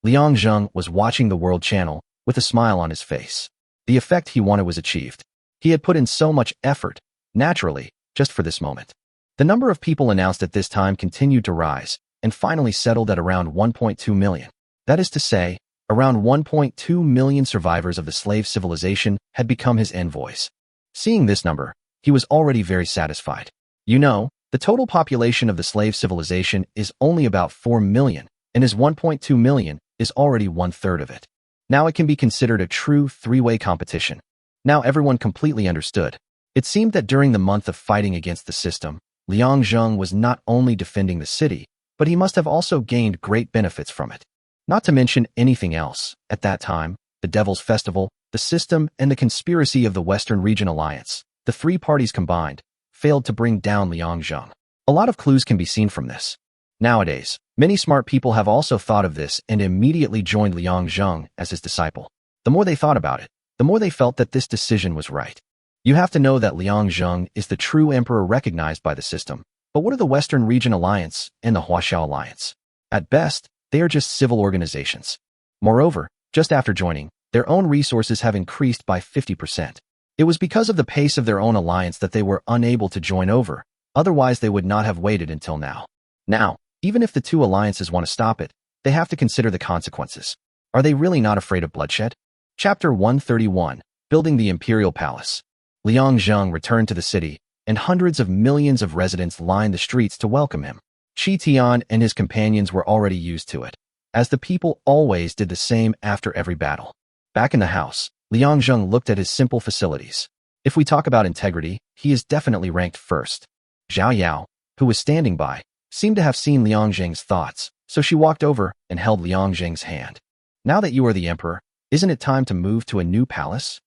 Liang Zheng was watching the World Channel with a smile on his face. The effect he wanted was achieved. He had put in so much effort, naturally, just for this moment. The number of people announced at this time continued to rise, and finally settled at around 1.2 million. That is to say, around 1.2 million survivors of the slave civilization had become his envoys. Seeing this number, he was already very satisfied. You know, the total population of the slave civilization is only about 4 million, and his 1.2 million is already one-third of it. Now it can be considered a true three-way competition. Now everyone completely understood. It seemed that during the month of fighting against the system, Liang Zheng was not only defending the city, but he must have also gained great benefits from it. Not to mention anything else, at that time, the Devil's Festival, the system, and the conspiracy of the Western Region Alliance, the three parties combined, failed to bring down Liang Zheng. A lot of clues can be seen from this. Nowadays, many smart people have also thought of this and immediately joined Liang Zheng as his disciple. The more they thought about it, the more they felt that this decision was right. You have to know that Liang Zheng is the true emperor recognized by the system, but what are the Western Region Alliance and the Huaxiao Alliance? At best, they are just civil organizations. Moreover, just after joining, their own resources have increased by 50%. It was because of the pace of their own alliance that they were unable to join over, otherwise they would not have waited until now. Now, even if the two alliances want to stop it, they have to consider the consequences. Are they really not afraid of bloodshed? Chapter 131, Building the Imperial Palace. Liang Zheng returned to the city, and hundreds of millions of residents lined the streets to welcome him. Qi Tian and his companions were already used to it, as the people always did the same after every battle. Back in the house, Liang Zheng looked at his simple facilities. If we talk about integrity, he is definitely ranked first. Zhao Yao, who was standing by, seemed to have seen Liang Zheng's thoughts, so she walked over and held Liang Zheng's hand. Now that you are the emperor, isn't it time to move to a new palace?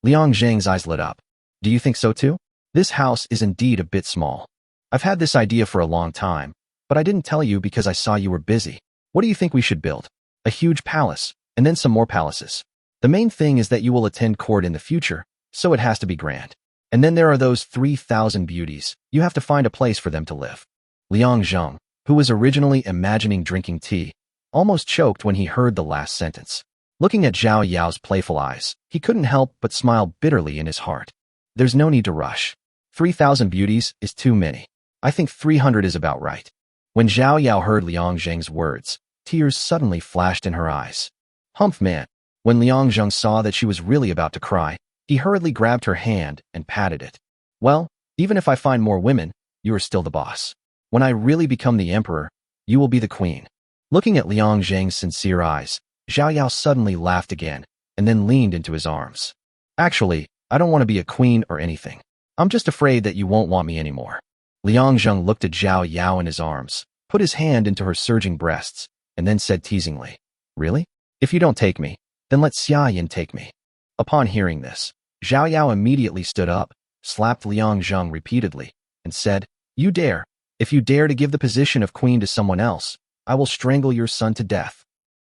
Liang Zheng's eyes lit up. Do you think so too? This house is indeed a bit small. I've had this idea for a long time, but I didn't tell you because I saw you were busy. What do you think we should build? A huge palace, and then some more palaces. The main thing is that you will attend court in the future, so it has to be grand. And then there are those 3,000 beauties. You have to find a place for them to live. Liang Zheng, who was originally imagining drinking tea, almost choked when he heard the last sentence. Looking at Zhao Yao's playful eyes, he couldn't help but smile bitterly in his heart. There's no need to rush. 3,000 beauties is too many. I think 300 is about right. When Zhao Yao heard Liang Zheng's words, tears suddenly flashed in her eyes. Humph man. When Liang Zheng saw that she was really about to cry, he hurriedly grabbed her hand and patted it. Well, even if I find more women, you are still the boss. When I really become the emperor, you will be the queen. Looking at Liang Zheng's sincere eyes, Zhao Yao suddenly laughed again, and then leaned into his arms. Actually, I don't want to be a queen or anything. I'm just afraid that you won't want me anymore. Liang Zheng looked at Zhao Yao in his arms, put his hand into her surging breasts, and then said teasingly, Really? If you don't take me, then let Xia Yin take me. Upon hearing this, Zhao Yao immediately stood up, slapped Liang Zheng repeatedly, and said, You dare. If you dare to give the position of queen to someone else, I will strangle your son to death.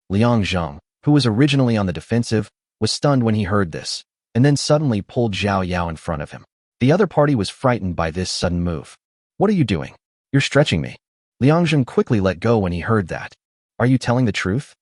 Liang Zheng, who was originally on the defensive, was stunned when he heard this, and then suddenly pulled Zhao Yao in front of him. The other party was frightened by this sudden move. What are you doing? You're stretching me. Liang Zheng quickly let go when he heard that. Are you telling the truth?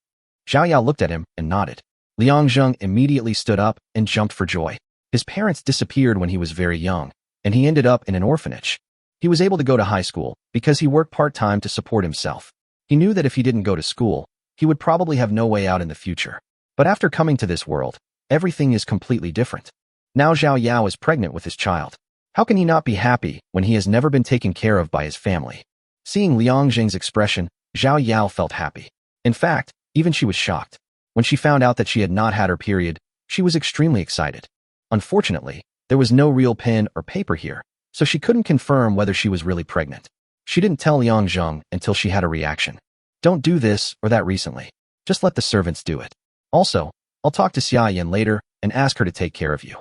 Zhao Yao looked at him and nodded. Liang Zheng immediately stood up and jumped for joy. His parents disappeared when he was very young, and he ended up in an orphanage. He was able to go to high school because he worked part-time to support himself. He knew that if he didn't go to school, he would probably have no way out in the future. But after coming to this world, everything is completely different. Now Zhao Yao is pregnant with his child. How can he not be happy when he has never been taken care of by his family? Seeing Liang Zheng's expression, Zhao Yao felt happy. In fact, even she was shocked. When she found out that she had not had her period, she was extremely excited. Unfortunately, there was no real pen or paper here, so she couldn't confirm whether she was really pregnant. She didn't tell Liang Zheng until she had a reaction. Don't do this or that recently. Just let the servants do it. Also, I'll talk to Xia Yin later and ask her to take care of you.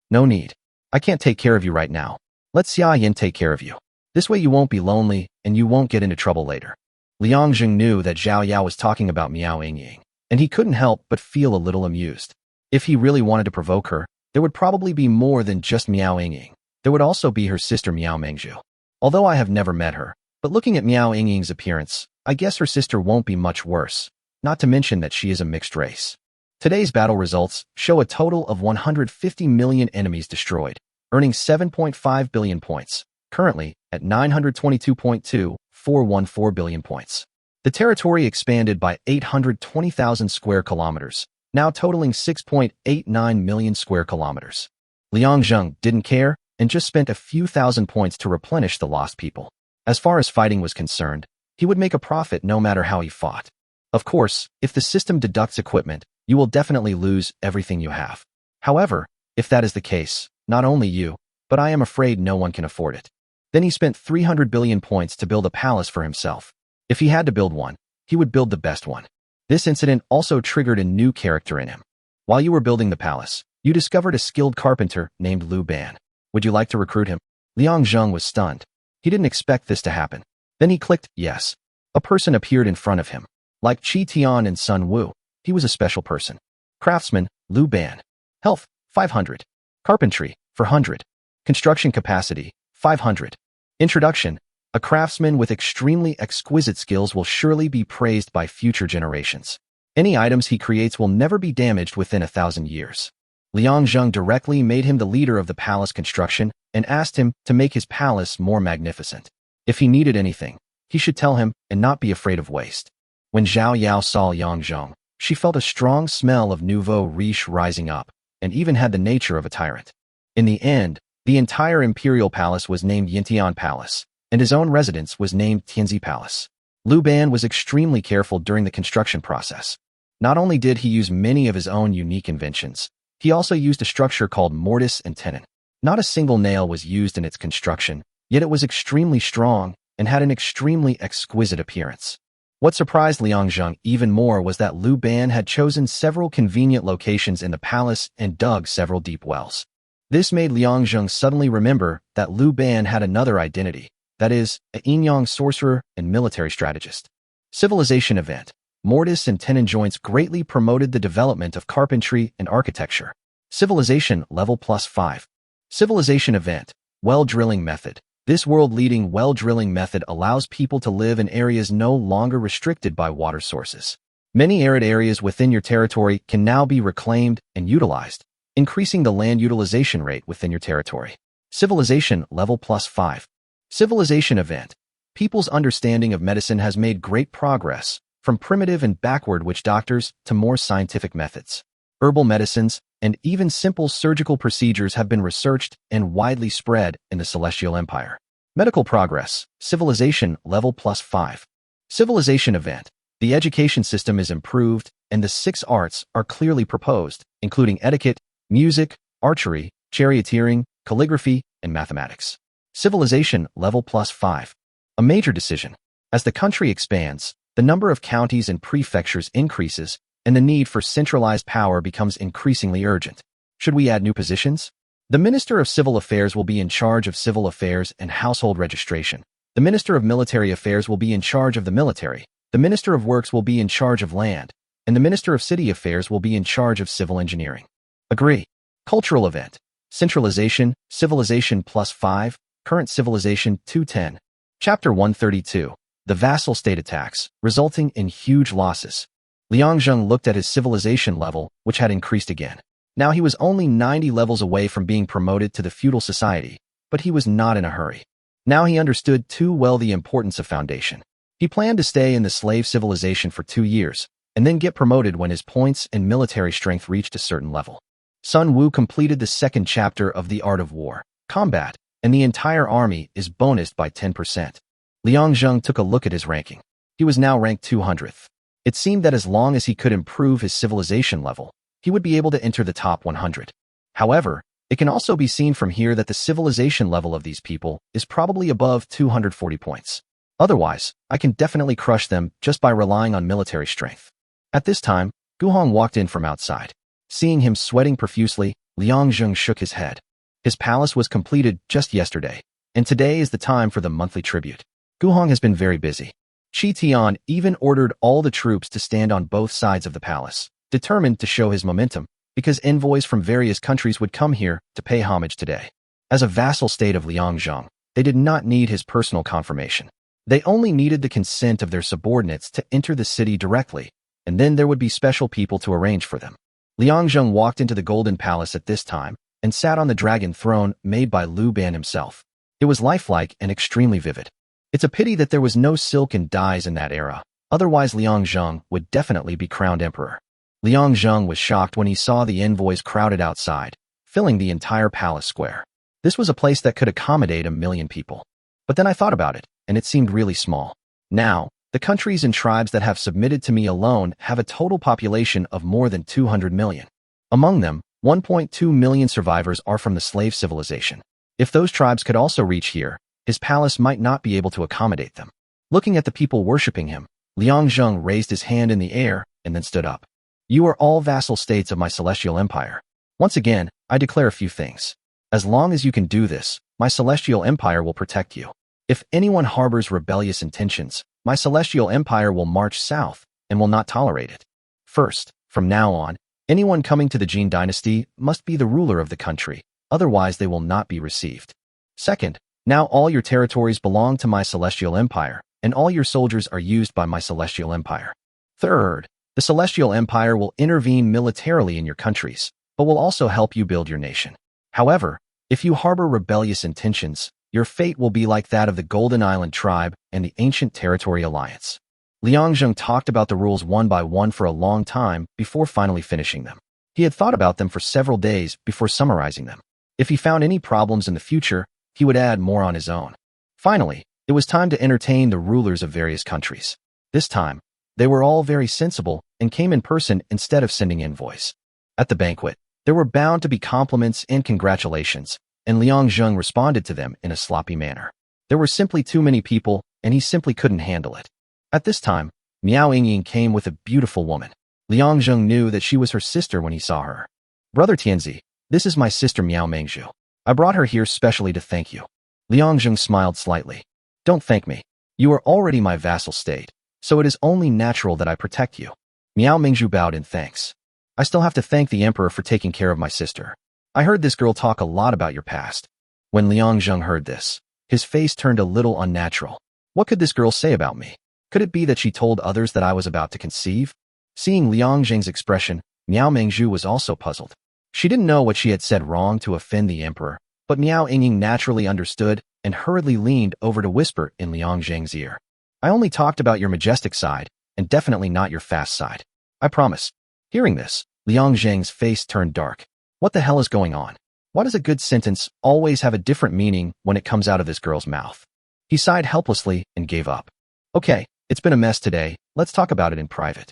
No need. I can't take care of you right now. Let Xia Yin take care of you. This way you won't be lonely and you won't get into trouble later. Liang Zheng knew that Zhao Yao was talking about Miao Yingying, and he couldn't help but feel a little amused. If he really wanted to provoke her, there would probably be more than just Miao Yingying. There would also be her sister Miao Mengzhu. Although I have never met her, but looking at Miao Yingying's appearance, I guess her sister won't be much worse, not to mention that she is a mixed race. Today's battle results show a total of 150 million enemies destroyed, earning 7.5 billion points, currently at 922.2414 billion points. The territory expanded by 820,000 square kilometers, now totaling 6.89 million square kilometers. Liang Zheng didn't care and just spent a few thousand points to replenish the lost people. As far as fighting was concerned, he would make a profit no matter how he fought. Of course, if the system deducts equipment, you will definitely lose everything you have. However, if that is the case, not only you, but I am afraid no one can afford it. Then he spent 300 billion points to build a palace for himself. If he had to build one, he would build the best one. This incident also triggered a new character in him. While you were building the palace, you discovered a skilled carpenter named Liu Ban. Would you like to recruit him? Liang Zheng was stunned. He didn't expect this to happen. Then he clicked yes. A person appeared in front of him. Like Qi Tian and Sun Wu, he was a special person. Craftsman, Liu Ban. Health, 500. Carpentry, 400. Construction capacity, 500. Introduction. A craftsman with extremely exquisite skills will surely be praised by future generations. Any items he creates will never be damaged within 1,000 years. Liang Zheng directly made him the leader of the palace construction and asked him to make his palace more magnificent. If he needed anything, he should tell him and not be afraid of waste. When Zhao Yao saw Liang Zheng, she felt a strong smell of nouveau riche rising up, and even had the nature of a tyrant. In the end, the entire imperial palace was named Yintian Palace, and his own residence was named Tianzi Palace. Liu Ban was extremely careful during the construction process. Not only did he use many of his own unique inventions, he also used a structure called mortise and tenon. Not a single nail was used in its construction, yet it was extremely strong and had an extremely exquisite appearance. What surprised Liang Zheng even more was that Liu Ban had chosen several convenient locations in the palace and dug several deep wells. This made Liang Zheng suddenly remember that Liu Ban had another identity, that is, a yin-yang sorcerer and military strategist. Civilization event. Mortise and tenon joints greatly promoted the development of carpentry and architecture. Civilization level +5. Civilization event. Well drilling method. This world-leading well drilling method allows people to live in areas no longer restricted by water sources. Many arid areas within your territory can now be reclaimed and utilized, increasing the land utilization rate within your territory. Civilization level +5. Civilization event. People's understanding of medicine has made great progress, from primitive and backward witch doctors to more scientific methods. Herbal medicines and even simple surgical procedures have been researched and widely spread in the Celestial Empire. Medical progress. Civilization level +5. Civilization event. The education system is improved and the 6 arts are clearly proposed, including etiquette, music, archery, charioteering, calligraphy, and mathematics. Civilization level +5. A major decision. As the country expands, the number of counties and prefectures increases, and the need for centralized power becomes increasingly urgent. Should we add new positions? The Minister of Civil Affairs will be in charge of civil affairs and household registration. The Minister of Military Affairs will be in charge of the military. The Minister of Works will be in charge of land, and the Minister of City Affairs will be in charge of civil engineering. Agree. Cultural event. Centralization, Civilization +5, Current Civilization 210. Chapter 132. The vassal state attacks, resulting in huge losses. Liang Zheng looked at his civilization level, which had increased again. Now he was only 90 levels away from being promoted to the feudal society, but he was not in a hurry. Now he understood too well the importance of foundation. He planned to stay in the slave civilization for 2 years, and then get promoted when his points and military strength reached a certain level. Sun Wu completed the 2nd chapter of The Art of War, Combat, and the entire army is bonused by 10%. Liang Zheng took a look at his ranking. He was now ranked 200th. It seemed that as long as he could improve his civilization level, he would be able to enter the top 100. However, it can also be seen from here that the civilization level of these people is probably above 240 points. Otherwise, I can definitely crush them just by relying on military strength. At this time, Guhong walked in from outside. Seeing him sweating profusely, Liang Zheng shook his head. His palace was completed just yesterday, and today is the time for the monthly tribute. Guhong has been very busy. Qi Tian even ordered all the troops to stand on both sides of the palace, determined to show his momentum, because envoys from various countries would come here to pay homage today. As a vassal state of Liang Zheng, they did not need his personal confirmation. They only needed the consent of their subordinates to enter the city directly, and then there would be special people to arrange for them. Liang Zheng walked into the Golden Palace at this time and sat on the dragon throne made by Liu Ban himself. It was lifelike and extremely vivid. It's a pity that there was no silk and dyes in that era, Otherwise Liang Zheng would definitely be crowned emperor. Liang Zheng was shocked when he saw the envoys crowded outside, filling the entire palace square. This was a place that could accommodate 1 million people. But then I thought about it, and it seemed really small. Now, the countries and tribes that have submitted to me alone have a total population of more than 200 million. Among them, 1.2 million survivors are from the slave civilization. If those tribes could also reach here, his palace might not be able to accommodate them. Looking at the people worshipping him, Liang Zheng raised his hand in the air and then stood up. You are all vassal states of my celestial empire. Once again, I declare a few things. As long as you can do this, my celestial empire will protect you. If anyone harbors rebellious intentions, my celestial empire will march south and will not tolerate it. First, from now on, anyone coming to the Jin dynasty must be the ruler of the country, otherwise they will not be received. Second, now all your territories belong to my celestial empire, and all your soldiers are used by my celestial empire. Third, the celestial empire will intervene militarily in your countries, but will also help you build your nation. However, if you harbor rebellious intentions, your fate will be like that of the Golden Island tribe and the ancient territory alliance. Liang Zheng talked about the rules one by one for a long time before finally finishing them. He had thought about them for several days before summarizing them. If he found any problems in the future, he would add more on his own. Finally, it was time to entertain the rulers of various countries. This time, they were all very sensible and came in person instead of sending envoys. At the banquet, there were bound to be compliments and congratulations, and Liang Zheng responded to them in a sloppy manner. There were simply too many people, and he simply couldn't handle it. At this time, Miao Yingying came with a beautiful woman. Liang Zheng knew that she was her sister when he saw her. Brother Tianzi, this is my sister Miao Mengzhu. I brought her here specially to thank you. Liang Zheng smiled slightly. Don't thank me. You are already my vassal state, so it is only natural that I protect you. Miao Mengzhu bowed in thanks. I still have to thank the emperor for taking care of my sister. I heard this girl talk a lot about your past. When Liang Zheng heard this, his face turned a little unnatural. What could this girl say about me? Could it be that she told others that I was about to conceive? Seeing Liang Zheng's expression, Miao Mengzhu was also puzzled. She didn't know what she had said wrong to offend the emperor, but Miao Yingying naturally understood and hurriedly leaned over to whisper in Liang Zheng's ear. I only talked about your majestic side, and definitely not your fast side. I promise. Hearing this, Liang Zheng's face turned dark. What the hell is going on? Why does a good sentence always have a different meaning when it comes out of this girl's mouth? He sighed helplessly and gave up. Okay, it's been a mess today, let's talk about it in private.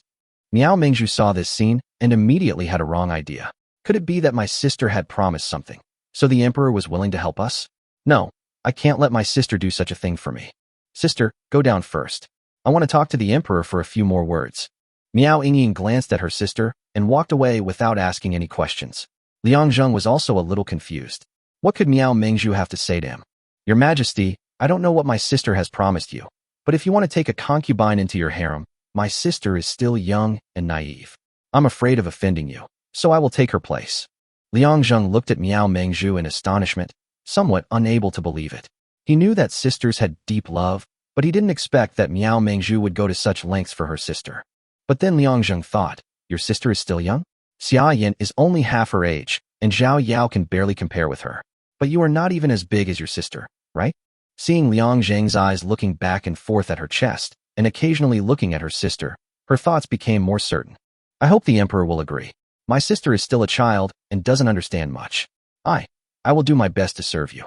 Miao Mengzhu saw this scene and immediately had a wrong idea. Could it be that my sister had promised something, so the emperor was willing to help us? No, I can't let my sister do such a thing for me. Sister, go down first. I want to talk to the emperor for a few more words. Miao Yingying glanced at her sister and walked away without asking any questions. Liang Zheng was also a little confused. What could Miao Mengzhu have to say to him? Your Majesty, I don't know what my sister has promised you, but if you want to take a concubine into your harem, my sister is still young and naive. I'm afraid of offending you, so I will take her place. Liang Zheng looked at Miao Mengzhu in astonishment, somewhat unable to believe it. He knew that sisters had deep love, but he didn't expect that Miao Mengzhu would go to such lengths for her sister. But then Liang Zheng thought, your sister is still young? Xia Yin is only half her age, and Zhao Yao can barely compare with her. But you are not even as big as your sister, right? Seeing Liang Zheng's eyes looking back and forth at her chest, and occasionally looking at her sister, her thoughts became more certain. I hope the emperor will agree. My sister is still a child and doesn't understand much. I will do my best to serve you.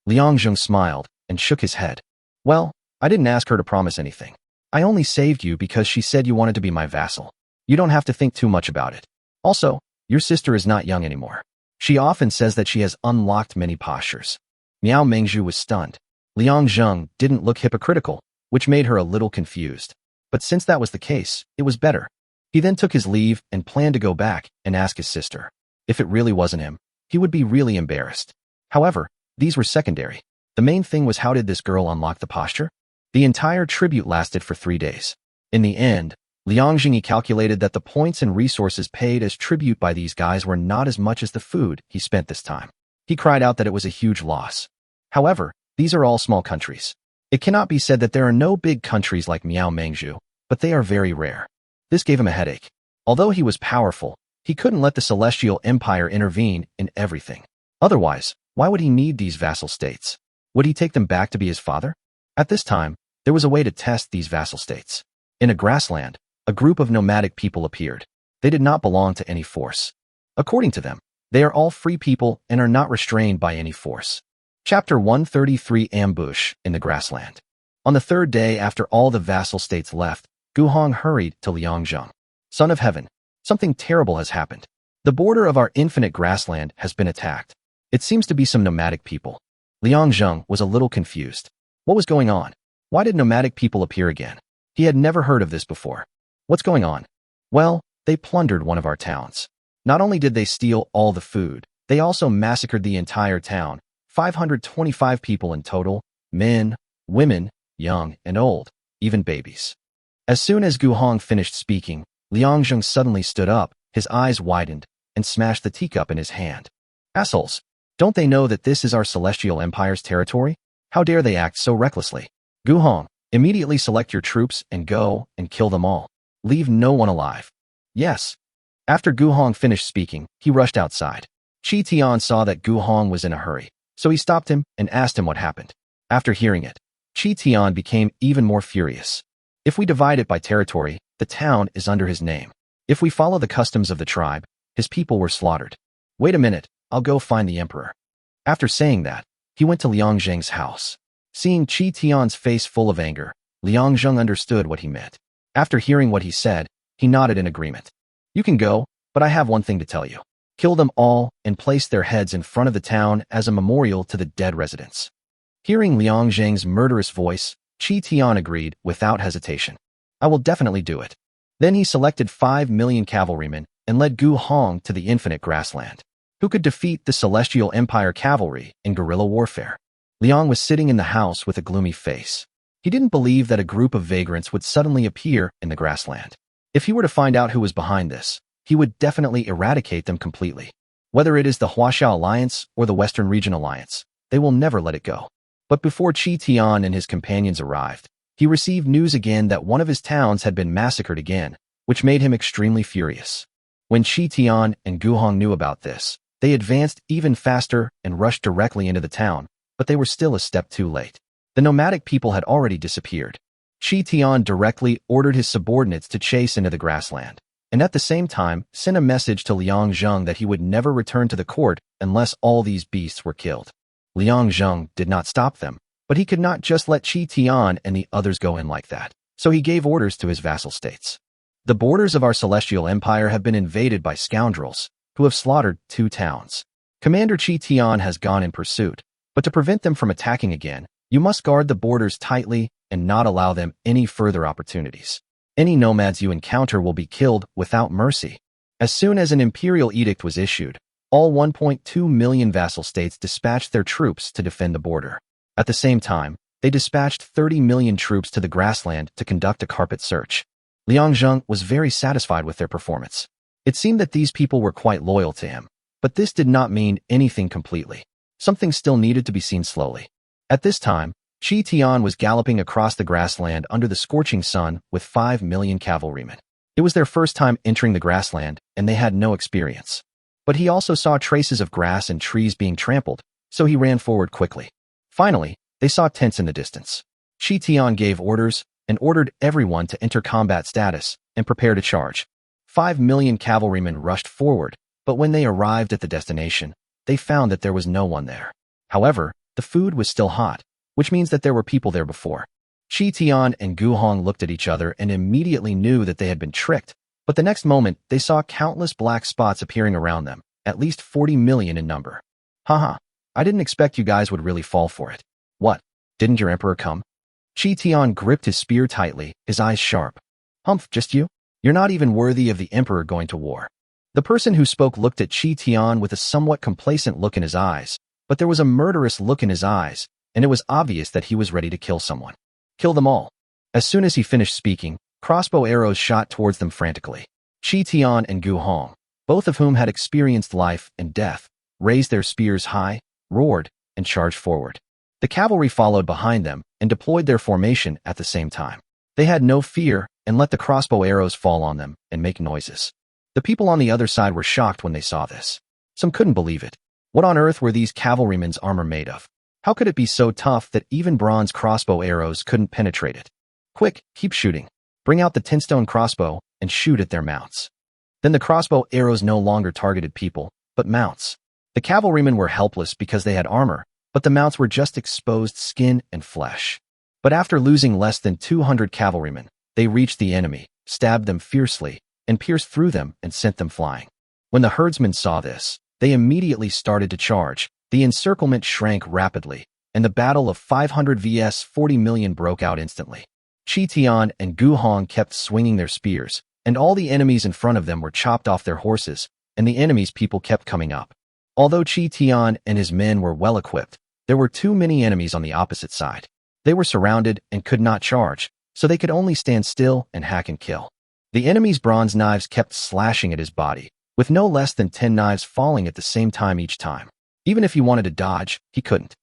Liang Zheng smiled and shook his head. Well, I didn't ask her to promise anything. I only saved you because she said you wanted to be my vassal. You don't have to think too much about it. Also, your sister is not young anymore. She often says that she has unlocked many postures. Miao Mengzhu was stunned. Liang Zheng didn't look hypocritical, which made her a little confused. But since that was the case, it was better. He then took his leave and planned to go back and ask his sister. If it really wasn't him, he would be really embarrassed. However, these were secondary. The main thing was, how did this girl unlock the posture? The entire tribute lasted for 3 days. In the end, Liang Zheng calculated that the points and resources paid as tribute by these guys were not as much as the food he spent this time. He cried out that it was a huge loss. However, these are all small countries. It cannot be said that there are no big countries like Miao Mengzhu, but they are very rare. This gave him a headache. Although he was powerful, he couldn't let the Celestial Empire intervene in everything. Otherwise, why would he need these vassal states? Would he take them back to be his father? At this time, there was a way to test these vassal states. In a grassland, a group of nomadic people appeared. They did not belong to any force. According to them, they are all free people and are not restrained by any force. Chapter 133 Ambush in the Grassland. On the third day after all the vassal states left, Gu Hong hurried to Liangzheng. Son of Heaven, something terrible has happened. The border of our infinite grassland has been attacked. It seems to be some nomadic people. Liangzheng was a little confused. What was going on? Why did nomadic people appear again? He had never heard of this before. What's going on? Well, they plundered one of our towns. Not only did they steal all the food, they also massacred the entire town, 525 people in total, men, women, young and old, even babies. As soon as Gu Hong finished speaking, Liangzheng suddenly stood up, his eyes widened, and smashed the teacup in his hand. Assholes! Don't they know that this is our celestial empire's territory? How dare they act so recklessly? Gu Hong, immediately select your troops and go and kill them all. Leave no one alive. Yes. After Gu Hong finished speaking, he rushed outside. Qi Tian saw that Gu Hong was in a hurry, so he stopped him and asked him what happened. After hearing it, Qi Tian became even more furious. If we divide it by territory, the town is under his name. If we follow the customs of the tribe, his people were slaughtered. Wait a minute, I'll go find the emperor. After saying that, he went to Liangzheng's house. Seeing Qi Tian's face full of anger, Liangzheng understood what he meant. After hearing what he said, he nodded in agreement. You can go, but I have one thing to tell you. Kill them all and place their heads in front of the town as a memorial to the dead residents. Hearing Liangzheng's murderous voice, Qi Tian agreed without hesitation. I will definitely do it. Then he selected 5 million cavalrymen and led Gu Hong to the infinite grassland. Who could defeat the Celestial Empire cavalry in guerrilla warfare? Liang was sitting in the house with a gloomy face. He didn't believe that a group of vagrants would suddenly appear in the grassland. If he were to find out who was behind this, he would definitely eradicate them completely. Whether it is the Huaxiao Alliance or the Western Region Alliance, they will never let it go. But before Qi Tian and his companions arrived, he received news again that one of his towns had been massacred again, which made him extremely furious. When Qi Tian and Gu Hong knew about this, they advanced even faster and rushed directly into the town, but they were still a step too late. The nomadic people had already disappeared. Qi Tian directly ordered his subordinates to chase into the grassland, and at the same time sent a message to Liangzheng that he would never return to the court unless all these beasts were killed. Liangzheng did not stop them, but he could not just let Qi Tian and the others go in like that, so he gave orders to his vassal states. The borders of our celestial empire have been invaded by scoundrels, who have slaughtered 2 towns. Commander Qi Tian has gone in pursuit, but to prevent them from attacking again, you must guard the borders tightly and not allow them any further opportunities. Any nomads you encounter will be killed without mercy. As soon as an imperial edict was issued, all 1.2 million vassal states dispatched their troops to defend the border. At the same time, they dispatched 30 million troops to the grassland to conduct a carpet search. Liangzheng was very satisfied with their performance. It seemed that these people were quite loyal to him, but this did not mean anything completely. Something still needed to be seen slowly. At this time, Qi Tian was galloping across the grassland under the scorching sun with 5 million cavalrymen. It was their first time entering the grassland, and they had no experience. But he also saw traces of grass and trees being trampled, so he ran forward quickly. Finally, they saw tents in the distance. Qi Tian gave orders and ordered everyone to enter combat status and prepare to charge. 5 million cavalrymen rushed forward, but when they arrived at the destination, they found that there was no one there. However, the food was still hot, which means that there were people there before. Qi Tian and Gu Hong looked at each other and immediately knew that they had been tricked, but the next moment they saw countless black spots appearing around them, at least 40 million in number. Haha, I didn't expect you guys would really fall for it. What? Didn't your emperor come? Qi Tian gripped his spear tightly, his eyes sharp. Humph, just you? You're not even worthy of the emperor going to war. The person who spoke looked at Qi Tian with a somewhat complacent look in his eyes, but there was a murderous look in his eyes, and it was obvious that he was ready to kill someone. Kill them all. As soon as he finished speaking, crossbow arrows shot towards them frantically. Qi Tian and Gu Hong, both of whom had experienced life and death, raised their spears high, roared, and charged forward. The cavalry followed behind them and deployed their formation at the same time. They had no fear and let the crossbow arrows fall on them and make noises. The people on the other side were shocked when they saw this. Some couldn't believe it. What on earth were these cavalrymen's armor made of? How could it be so tough that even bronze crossbow arrows couldn't penetrate it? Quick, keep shooting. Bring out the tinstone crossbow and shoot at their mounts. Then the crossbow arrows no longer targeted people, but mounts. The cavalrymen were helpless because they had armor, but the mounts were just exposed skin and flesh. But after losing less than 200 cavalrymen, they reached the enemy, stabbed them fiercely, and pierced through them and sent them flying. When the herdsmen saw this, they immediately started to charge. The encirclement shrank rapidly, and the battle of 500 vs 40 million broke out instantly. Chi Tian and Gu Hong kept swinging their spears, and all the enemies in front of them were chopped off their horses, and the enemy's people kept coming up. Although Chi Tian and his men were well equipped, there were too many enemies on the opposite side. They were surrounded and could not charge, so they could only stand still and hack and kill. The enemy's bronze knives kept slashing at his body, with no less than 10 knives falling at the same time each time. Even if he wanted to dodge, he couldn't.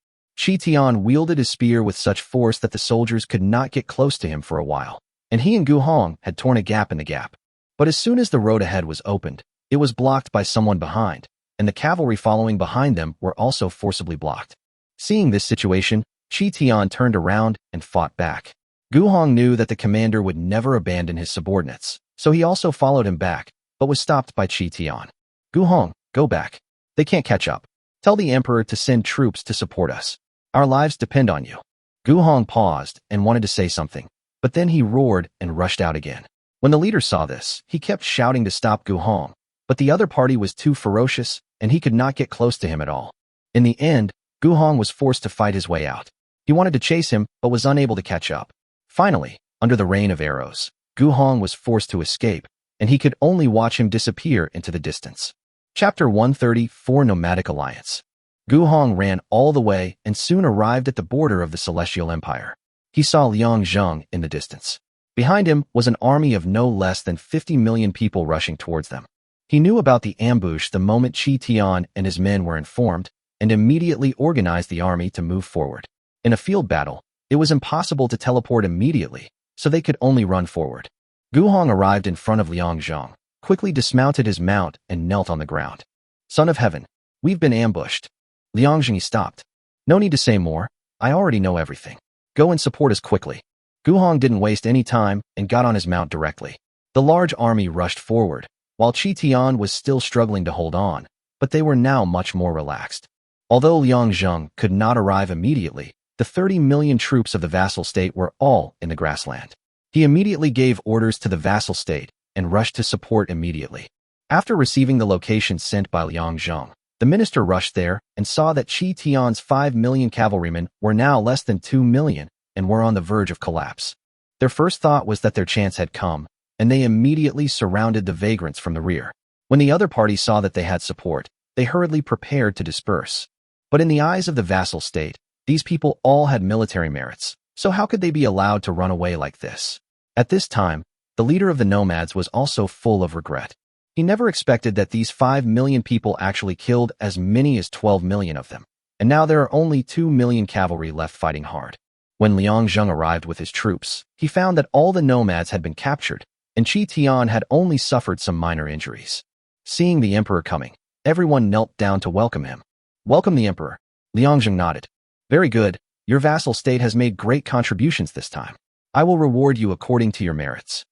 Chi Tian wielded his spear with such force that the soldiers could not get close to him for a while, and he and Gu Hong had torn a gap in the gap. But as soon as the road ahead was opened, it was blocked by someone behind, and the cavalry following behind them were also forcibly blocked. Seeing this situation, Chi Tian turned around and fought back. Gu Hong knew that the commander would never abandon his subordinates, so he also followed him back, but was stopped by Chi Tian. Gu Hong, go back. They can't catch up. Tell the emperor to send troops to support us. Our lives depend on you. Gu Hong paused and wanted to say something, but then he roared and rushed out again. When the leader saw this, he kept shouting to stop Gu Hong, but the other party was too ferocious, and he could not get close to him at all. In the end, Gu Hong was forced to fight his way out. He wanted to chase him, but was unable to catch up. Finally, under the rain of arrows, Gu Hong was forced to escape, and he could only watch him disappear into the distance. Chapter 134 Nomadic Alliance. Gu Hong ran all the way and soon arrived at the border of the Celestial Empire. He saw Liang Zheng in the distance. Behind him was an army of no less than 50 million people rushing towards them. He knew about the ambush the moment Chi Tian and his men were informed, and immediately organized the army to move forward. In a field battle, it was impossible to teleport immediately, so they could only run forward. Gu Hong arrived in front of Liang Zheng, quickly dismounted his mount and knelt on the ground. Son of Heaven, we've been ambushed. Liang Zheng stopped. No need to say more, I already know everything. Go and support us quickly. Gu Hong didn't waste any time and got on his mount directly. The large army rushed forward, while Chi Tian was still struggling to hold on, but they were now much more relaxed. Although Liang Zheng could not arrive immediately, the 30 million troops of the vassal state were all in the grassland. He immediately gave orders to the vassal state and rushed to support immediately. After receiving the location sent by Liang Zheng, the minister rushed there and saw that Chi Tian's 5 million cavalrymen were now less than 2 million and were on the verge of collapse. Their first thought was that their chance had come, and they immediately surrounded the vagrants from the rear. When the other party saw that they had support, they hurriedly prepared to disperse. But in the eyes of the vassal state, these people all had military merits, so how could they be allowed to run away like this? At this time, the leader of the nomads was also full of regret. He never expected that these 5 million people actually killed as many as 12 million of them, and now there are only 2 million cavalry left fighting hard. When Liang Zheng arrived with his troops, he found that all the nomads had been captured, and Chi Tian had only suffered some minor injuries. Seeing the emperor coming, everyone knelt down to welcome him. Welcome the emperor. Liang Zheng nodded. Very good, your vassal state has made great contributions this time. I will reward you according to your merits.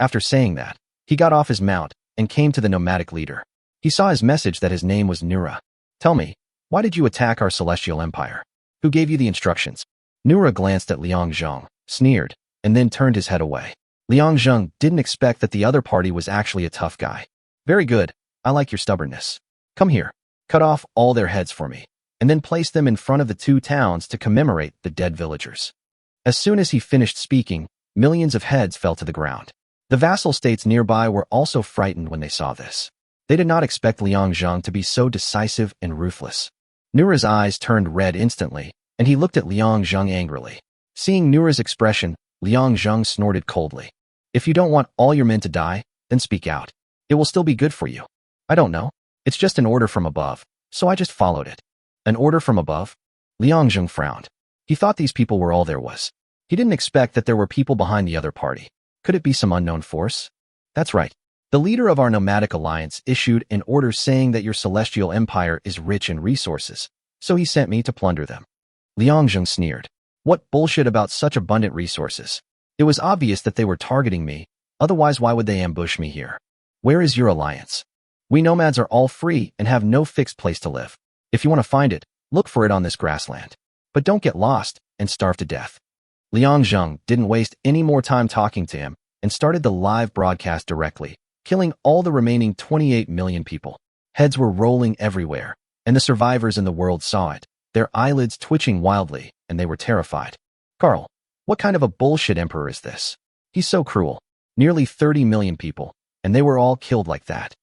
After saying that, he got off his mount and came to the nomadic leader. He saw his message that his name was Nura. Tell me, why did you attack our celestial empire? Who gave you the instructions? Nura glanced at Liang Zheng, sneered, and then turned his head away. Liang Zheng didn't expect that the other party was actually a tough guy. Very good, I like your stubbornness. Come here, cut off all their heads for me, and then place them in front of the 2 towns to commemorate the dead villagers. As soon as he finished speaking, millions of heads fell to the ground. The vassal states nearby were also frightened when they saw this. They did not expect Liang Zheng to be so decisive and ruthless. Nura's eyes turned red instantly, and he looked at Liang Zheng angrily. Seeing Nura's expression, Liang Zheng snorted coldly. If you don't want all your men to die, then speak out. It will still be good for you. I don't know. It's just an order from above, so I just followed it. An order from above? Liang Zheng frowned. He thought these people were all there was. He didn't expect that there were people behind the other party. Could it be some unknown force? That's right. The leader of our nomadic alliance issued an order saying that your celestial empire is rich in resources, so he sent me to plunder them. Liang Zheng sneered. What bullshit about such abundant resources? It was obvious that they were targeting me, otherwise why would they ambush me here? Where is your alliance? We nomads are all free and have no fixed place to live. If you want to find it, look for it on this grassland. But don't get lost and starve to death. Liang Zheng didn't waste any more time talking to him and started the live broadcast directly, killing all the remaining 28 million people. Heads were rolling everywhere, and the survivors in the world saw it, their eyelids twitching wildly, and they were terrified. Carl, what kind of a bullshit emperor is this? He's so cruel. Nearly 30 million people, and they were all killed like that.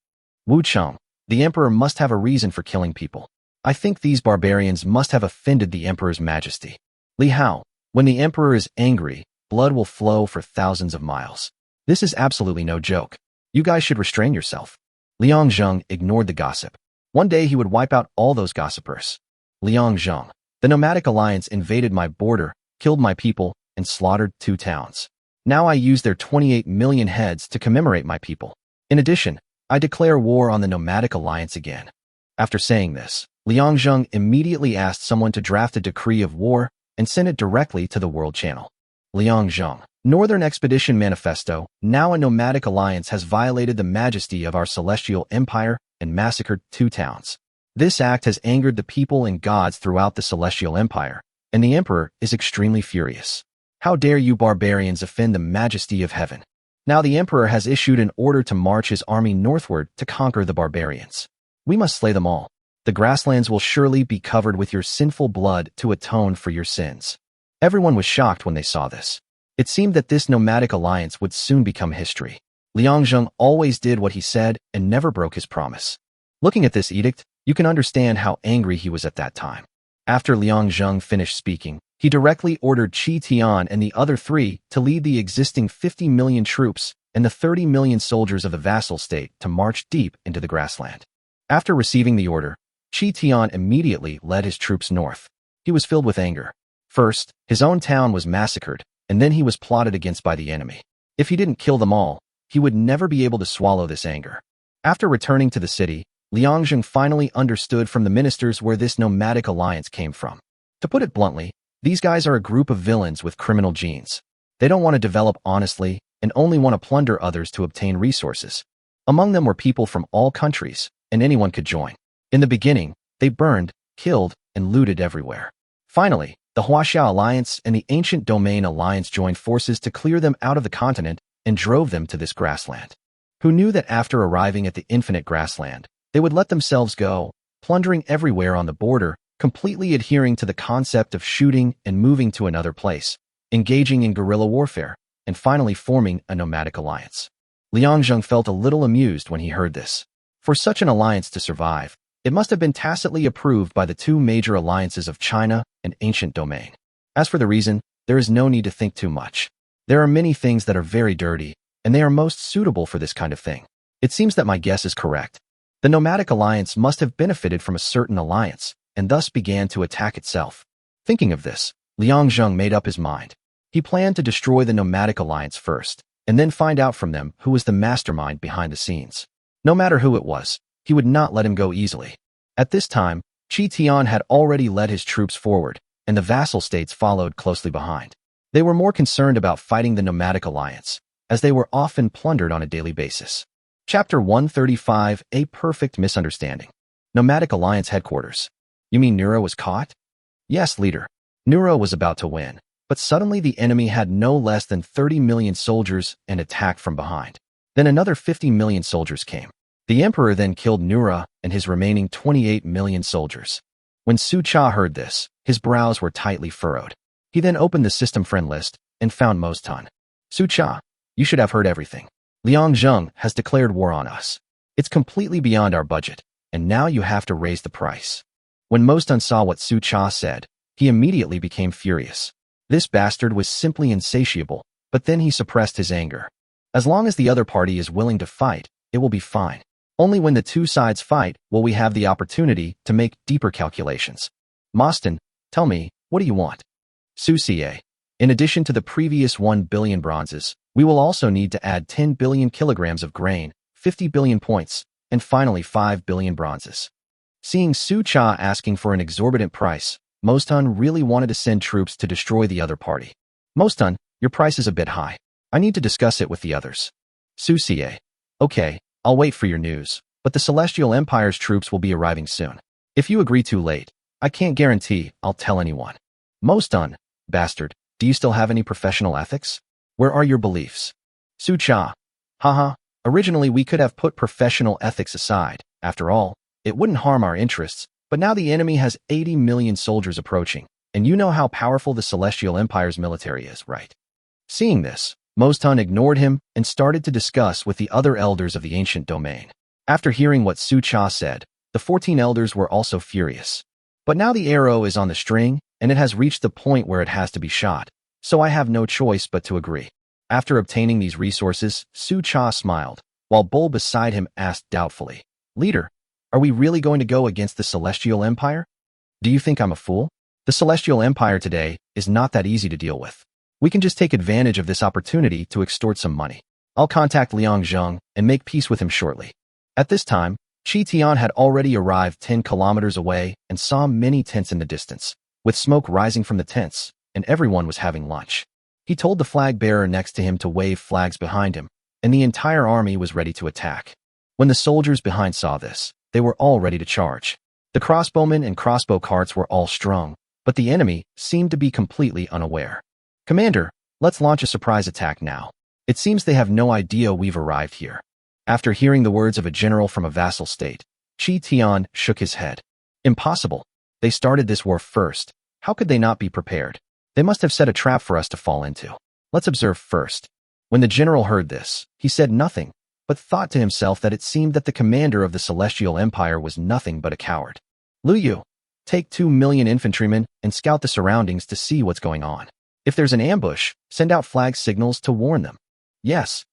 Wu Cheng, the emperor must have a reason for killing people. I think these barbarians must have offended the emperor's majesty. Li Hao, when the emperor is angry, blood will flow for thousands of miles. This is absolutely no joke. You guys should restrain yourself. Liang Zheng ignored the gossip. One day he would wipe out all those gossipers. Liang Zheng, the nomadic alliance invaded my border, killed my people, and slaughtered 2 towns. Now I use their 28 million heads to commemorate my people. In addition, I declare war on the nomadic alliance again. After saying this, Liang Zheng immediately asked someone to draft a decree of war and send it directly to the World Channel. Liang Zheng, Northern Expedition Manifesto, now a nomadic alliance has violated the majesty of our celestial empire and massacred 2 towns. This act has angered the people and gods throughout the celestial empire, and the emperor is extremely furious. How dare you barbarians offend the majesty of heaven? Now the emperor has issued an order to march his army northward to conquer the barbarians. We must slay them all. The grasslands will surely be covered with your sinful blood to atone for your sins. Everyone was shocked when they saw this. It seemed that this nomadic alliance would soon become history. Liang Zheng always did what he said and never broke his promise. Looking at this edict, you can understand how angry he was at that time. After Liang Zheng finished speaking, he directly ordered Qi Tian and the other 3 to lead the existing 50 million troops and the 30 million soldiers of the vassal state to march deep into the grassland. After receiving the order, Qi Tian immediately led his troops north. He was filled with anger. First, his own town was massacred, and then he was plotted against by the enemy. If he didn't kill them all, he would never be able to swallow this anger. After returning to the city, Liang Zheng finally understood from the ministers where this nomadic alliance came from. To put it bluntly, these guys are a group of villains with criminal genes. They don't want to develop honestly and only want to plunder others to obtain resources. Among them were people from all countries, and anyone could join. In the beginning, they burned, killed, and looted everywhere. Finally, the Huaxia Alliance and the Ancient Domain Alliance joined forces to clear them out of the continent and drove them to this grassland. Who knew that after arriving at the infinite grassland, they would let themselves go, plundering everywhere on the border, completely adhering to the concept of shooting and moving to another place, engaging in guerrilla warfare, and finally forming a nomadic alliance. Liang Zheng felt a little amused when he heard this. For such an alliance to survive, it must have been tacitly approved by the 2 major alliances of China and Ancient Domain. As for the reason, there is no need to think too much. There are many things that are very dirty, and they are most suitable for this kind of thing. It seems that my guess is correct. The nomadic alliance must have benefited from a certain alliance, and thus began to attack itself. Thinking of this, Liang Zheng made up his mind. He planned to destroy the nomadic alliance first, and then find out from them who was the mastermind behind the scenes. No matter who it was, he would not let him go easily. At this time, Qi Tian had already led his troops forward, and the vassal states followed closely behind. They were more concerned about fighting the nomadic alliance, as they were often plundered on a daily basis. Chapter 135, A Perfect Misunderstanding. Nomadic Alliance Headquarters. You mean Nura was caught? Yes, leader. Nura was about to win, but suddenly the enemy had no less than 30 million soldiers and attacked from behind. Then another 50 million soldiers came. The emperor then killed Nura and his remaining 28 million soldiers. When Su Cha heard this, his brows were tightly furrowed. He then opened the system friend list and found Mostan. Su Cha, you should have heard everything. Liang Zheng has declared war on us. It's completely beyond our budget, and now you have to raise the price. When Mostan saw what Su Cha said, he immediately became furious. This bastard was simply insatiable, but then he suppressed his anger. As long as the other party is willing to fight, it will be fine. Only when the 2 sides fight will we have the opportunity to make deeper calculations. Mostan, tell me, what do you want? Su Xie. In addition to the previous 1 billion bronzes, we will also need to add 10 billion kilograms of grain, 50 billion points, and finally 5 billion bronzes. Seeing Su Cha asking for an exorbitant price, Mostan really wanted to send troops to destroy the other party. Mostan, Your price is a bit high. I need to discuss it with the others. Su Xie. Okay, I'll wait for your news, but the Celestial Empire's troops will be arriving soon. If you agree too late, I can't guarantee I'll tell anyone. Most done, bastard. Do you still have any professional ethics? Where are your beliefs? Su Cha. Haha, originally we could have put professional ethics aside. After all, it wouldn't harm our interests, but now the enemy has 80 million soldiers approaching, and you know how powerful the Celestial Empire's military is, right? Seeing this, Mostun ignored him and started to discuss with the other elders of the ancient domain. After hearing what Su Cha said, the 14 elders were also furious. But now the arrow is on the string, and it has reached the point where it has to be shot, so I have no choice but to agree. After obtaining these resources, Su Cha smiled, while Bull beside him asked doubtfully, Leader, are we really going to go against the Celestial Empire? Do you think I'm a fool? The Celestial Empire today is not that easy to deal with. We can just take advantage of this opportunity to extort some money. I'll contact Liang Zheng and make peace with him shortly. At this time, Qi Tian had already arrived 10 kilometers away and saw many tents in the distance, with smoke rising from the tents, and everyone was having lunch. He told the flag bearer next to him to wave flags behind him, and the entire army was ready to attack. When the soldiers behind saw this, they were all ready to charge. The crossbowmen and crossbow carts were all strung, but the enemy seemed to be completely unaware. Commander, let's launch a surprise attack now. It seems they have no idea we've arrived here. After hearing the words of a general from a vassal state, Qi Tian shook his head. Impossible. They started this war first. How could they not be prepared? They must have set a trap for us to fall into. Let's observe first. When the general heard this, he said nothing, but thought to himself that it seemed that the commander of the Celestial Empire was nothing but a coward. Lu Yu, take 2 million infantrymen and scout the surroundings to see what's going on. If there's an ambush, send out flag signals to warn them. Yes.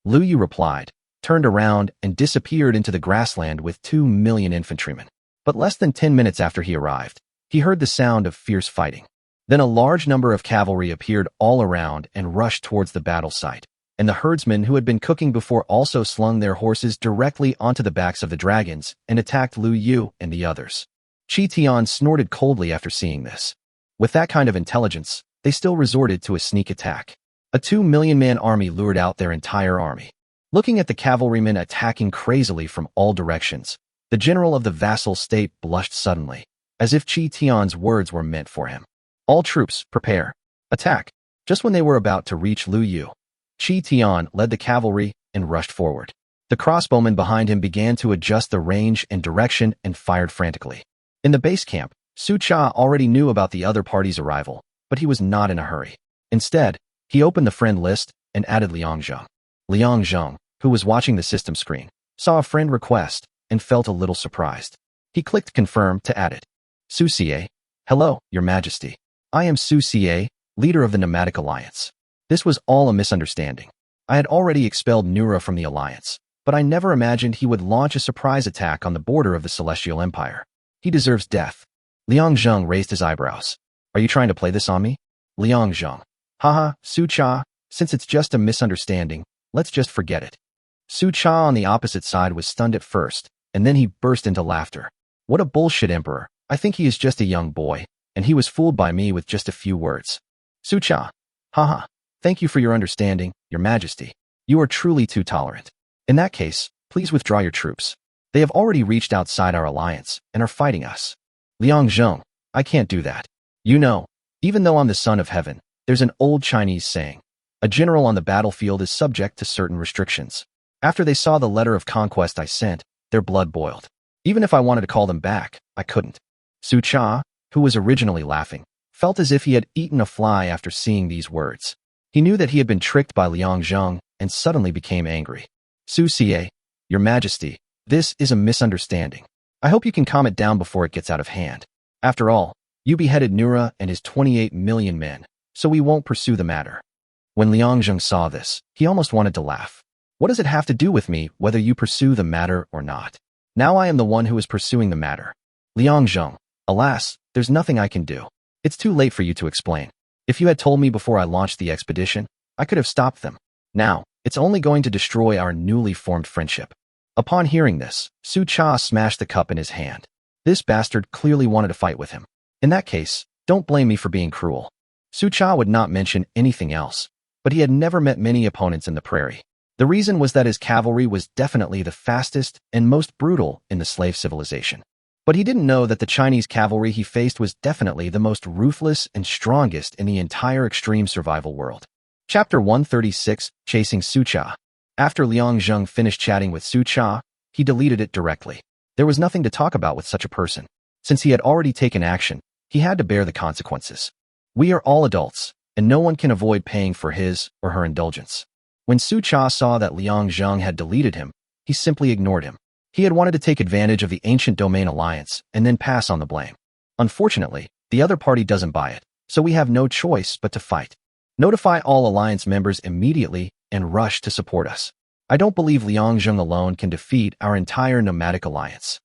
Lu Yu replied, turned around and disappeared into the grassland with 2 million infantrymen. But less than 10 minutes after he arrived, he heard the sound of fierce fighting. Then a large number of cavalry appeared all around and rushed towards the battle site, and the herdsmen who had been cooking before also slung their horses directly onto the backs of the dragons and attacked Lu Yu and the others. Qi Tian snorted coldly after seeing this. With that kind of intelligence, they still resorted to a sneak attack. A 2 million-man army lured out their entire army. Looking at the cavalrymen attacking crazily from all directions, the general of the vassal state blushed suddenly, as if Qi Tian's words were meant for him. All troops, prepare. Attack. Just when they were about to reach Lu Yu, Qi Tian led the cavalry and rushed forward. The crossbowmen behind him began to adjust the range and direction and fired frantically. In the base camp, Su Cha already knew about the other party's arrival, but he was not in a hurry. Instead, he opened the friend list and added Liang Zheng. Liang Zheng, who was watching the system screen, saw a friend request and felt a little surprised. He clicked confirm to add it. Su Xie. Hello, Your Majesty. I am Su Xie, leader of the Nomadic Alliance. This was all a misunderstanding. I had already expelled Nura from the Alliance, but I never imagined he would launch a surprise attack on the border of the Celestial Empire. He deserves death. Liang Zheng raised his eyebrows. Are you trying to play this on me? Liang Zheng. Haha, Su Cha, since it's just a misunderstanding, let's just forget it. Su Cha on the opposite side was stunned at first, and then he burst into laughter. What a bullshit emperor. I think he is just a young boy, and he was fooled by me with just a few words. Su Cha. Haha. Thank you for your understanding, Your Majesty. You are truly too tolerant. In that case, please withdraw your troops. They have already reached outside our alliance and are fighting us. Liang Zheng, I can't do that. You know, even though I'm the son of heaven, there's an old Chinese saying, a general on the battlefield is subject to certain restrictions. After they saw the letter of conquest I sent, their blood boiled. Even if I wanted to call them back, I couldn't. Su Cha, who was originally laughing, felt as if he had eaten a fly after seeing these words. He knew that he had been tricked by Liang Zheng and suddenly became angry. Su Xie, Your Majesty, this is a misunderstanding. I hope you can calm it down before it gets out of hand. After all, you beheaded Nura and his 28 million men, so we won't pursue the matter. When Liang Zheng saw this, he almost wanted to laugh. What does it have to do with me whether you pursue the matter or not? Now I am the one who is pursuing the matter. Liang Zheng, alas, there's nothing I can do. It's too late for you to explain. If you had told me before I launched the expedition, I could have stopped them. Now, it's only going to destroy our newly formed friendship. Upon hearing this, Su Cha smashed the cup in his hand. This bastard clearly wanted to fight with him. In that case, don't blame me for being cruel. Su Cha would not mention anything else, but he had never met many opponents in the prairie. The reason was that his cavalry was definitely the fastest and most brutal in the slave civilization. But he didn't know that the Chinese cavalry he faced was definitely the most ruthless and strongest in the entire extreme survival world. Chapter 136, Chasing Sucha. After Liang Zheng finished chatting with Sucha, he deleted it directly. There was nothing to talk about with such a person. Since he had already taken action, he had to bear the consequences. We are all adults, and no one can avoid paying for his or her indulgence. When Sucha saw that Liang Zheng had deleted him, he simply ignored him. He had wanted to take advantage of the ancient domain alliance and then pass on the blame. Unfortunately, the other party doesn't buy it, so we have no choice but to fight. Notify all alliance members immediately and rush to support us. I don't believe Liang Zheng alone can defeat our entire nomadic alliance.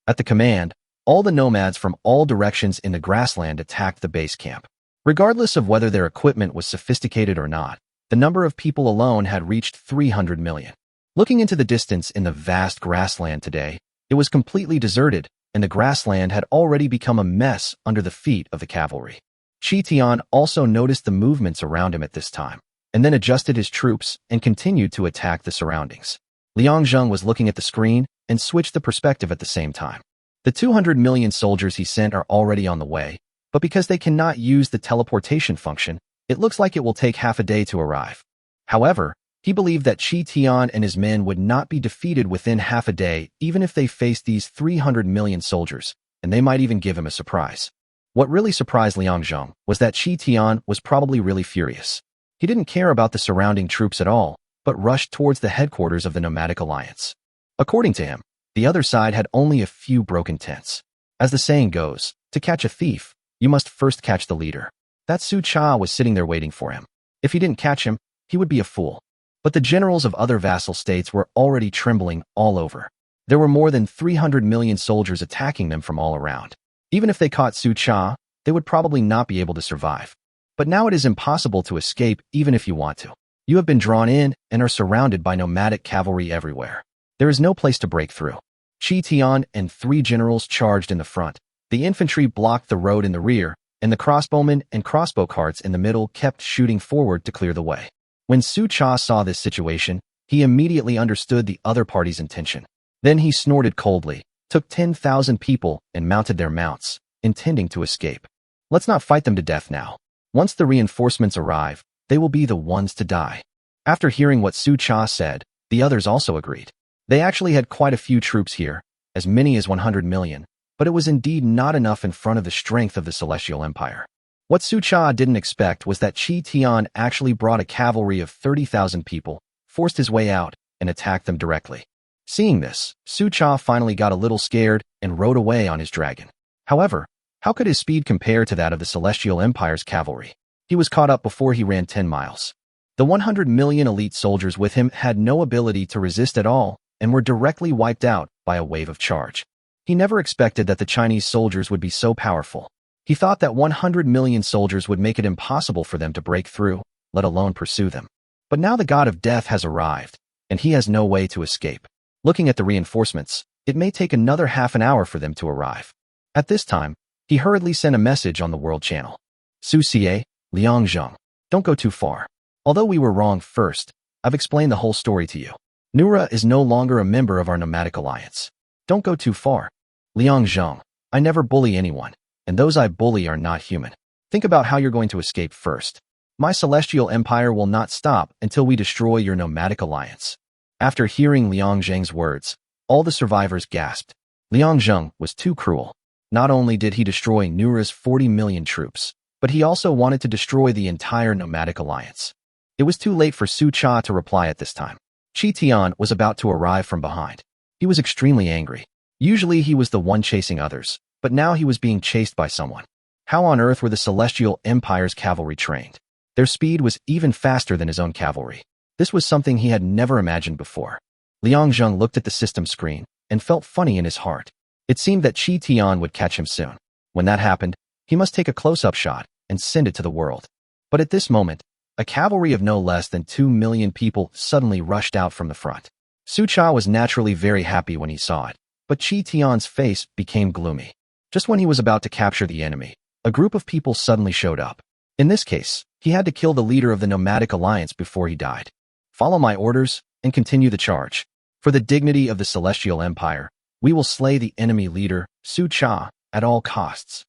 At the command, all the nomads from all directions in the grassland attacked the base camp. Regardless of whether their equipment was sophisticated or not, the number of people alone had reached 300 million. Looking into the distance in the vast grassland today, it was completely deserted, and the grassland had already become a mess under the feet of the cavalry. Chi Tian also noticed the movements around him at this time, and then adjusted his troops and continued to attack the surroundings. Liang Zheng was looking at the screen and switched the perspective at the same time. The 200 million soldiers he sent are already on the way, but because they cannot use the teleportation function, it looks like it will take half a day to arrive. However, he believed that Chi Tian and his men would not be defeated within half a day even if they faced these 300 million soldiers, and they might even give him a surprise. What really surprised Liang Zheng was that Chi Tian was probably really furious. He didn't care about the surrounding troops at all, but rushed towards the headquarters of the nomadic alliance. According to him, the other side had only a few broken tents. As the saying goes, to catch a thief, you must first catch the leader. That Su Cha was sitting there waiting for him. If he didn't catch him, he would be a fool. But the generals of other vassal states were already trembling all over. There were more than 300 million soldiers attacking them from all around. Even if they caught Su Cha, they would probably not be able to survive. But now it is impossible to escape even if you want to. You have been drawn in and are surrounded by nomadic cavalry everywhere. There is no place to break through. Chi Tian and 3 generals charged in the front. The infantry blocked the road in the rear, and the crossbowmen and crossbow carts in the middle kept shooting forward to clear the way. When Su Cha saw this situation, he immediately understood the other party's intention. Then he snorted coldly, took 10,000 people and mounted their mounts, intending to escape. Let's not fight them to death now. Once the reinforcements arrive, they will be the ones to die. After hearing what Su Cha said, the others also agreed. They actually had quite a few troops here, as many as 100 million, but it was indeed not enough in front of the strength of the Celestial Empire. What Su Cha didn't expect was that Chi Tian actually brought a cavalry of 30,000 people, forced his way out, and attacked them directly. Seeing this, Su Cha finally got a little scared and rode away on his dragon. However, how could his speed compare to that of the Celestial Empire's cavalry? He was caught up before he ran 10 miles. The 100 million elite soldiers with him had no ability to resist at all and were directly wiped out by a wave of charge. He never expected that the Chinese soldiers would be so powerful. He thought that 100 million soldiers would make it impossible for them to break through, let alone pursue them. But now the god of death has arrived, and he has no way to escape. Looking at the reinforcements, it may take another half an hour for them to arrive. At this time, he hurriedly sent a message on the world channel. Su Xie, Liang Zheng, don't go too far. Although we were wrong first, I've explained the whole story to you. Nura is no longer a member of our nomadic alliance. Don't go too far. Liang Zheng, I never bully anyone, and those I bully are not human. Think about how you're going to escape first. My celestial empire will not stop until we destroy your nomadic alliance. After hearing Liang Zheng's words, all the survivors gasped. Liang Zheng was too cruel. Not only did he destroy Nura's 40 million troops, but he also wanted to destroy the entire nomadic alliance. It was too late for Su Cha to reply at this time. Chi Tian was about to arrive from behind. He was extremely angry. Usually he was the one chasing others, but now he was being chased by someone. How on earth were the Celestial Empire's cavalry trained? Their speed was even faster than his own cavalry. This was something he had never imagined before. Liang Zheng looked at the system screen and felt funny in his heart. It seemed that Chi Tian would catch him soon. When that happened, he must take a close-up shot and send it to the world. But at this moment, a cavalry of no less than 2 million people suddenly rushed out from the front. Su Cha was naturally very happy when he saw it, but Chi Tian's face became gloomy. Just when he was about to capture the enemy, a group of people suddenly showed up. In this case, he had to kill the leader of the nomadic alliance before he died. Follow my orders and continue the charge. For the dignity of the Celestial Empire, we will slay the enemy leader, Su Cha, at all costs.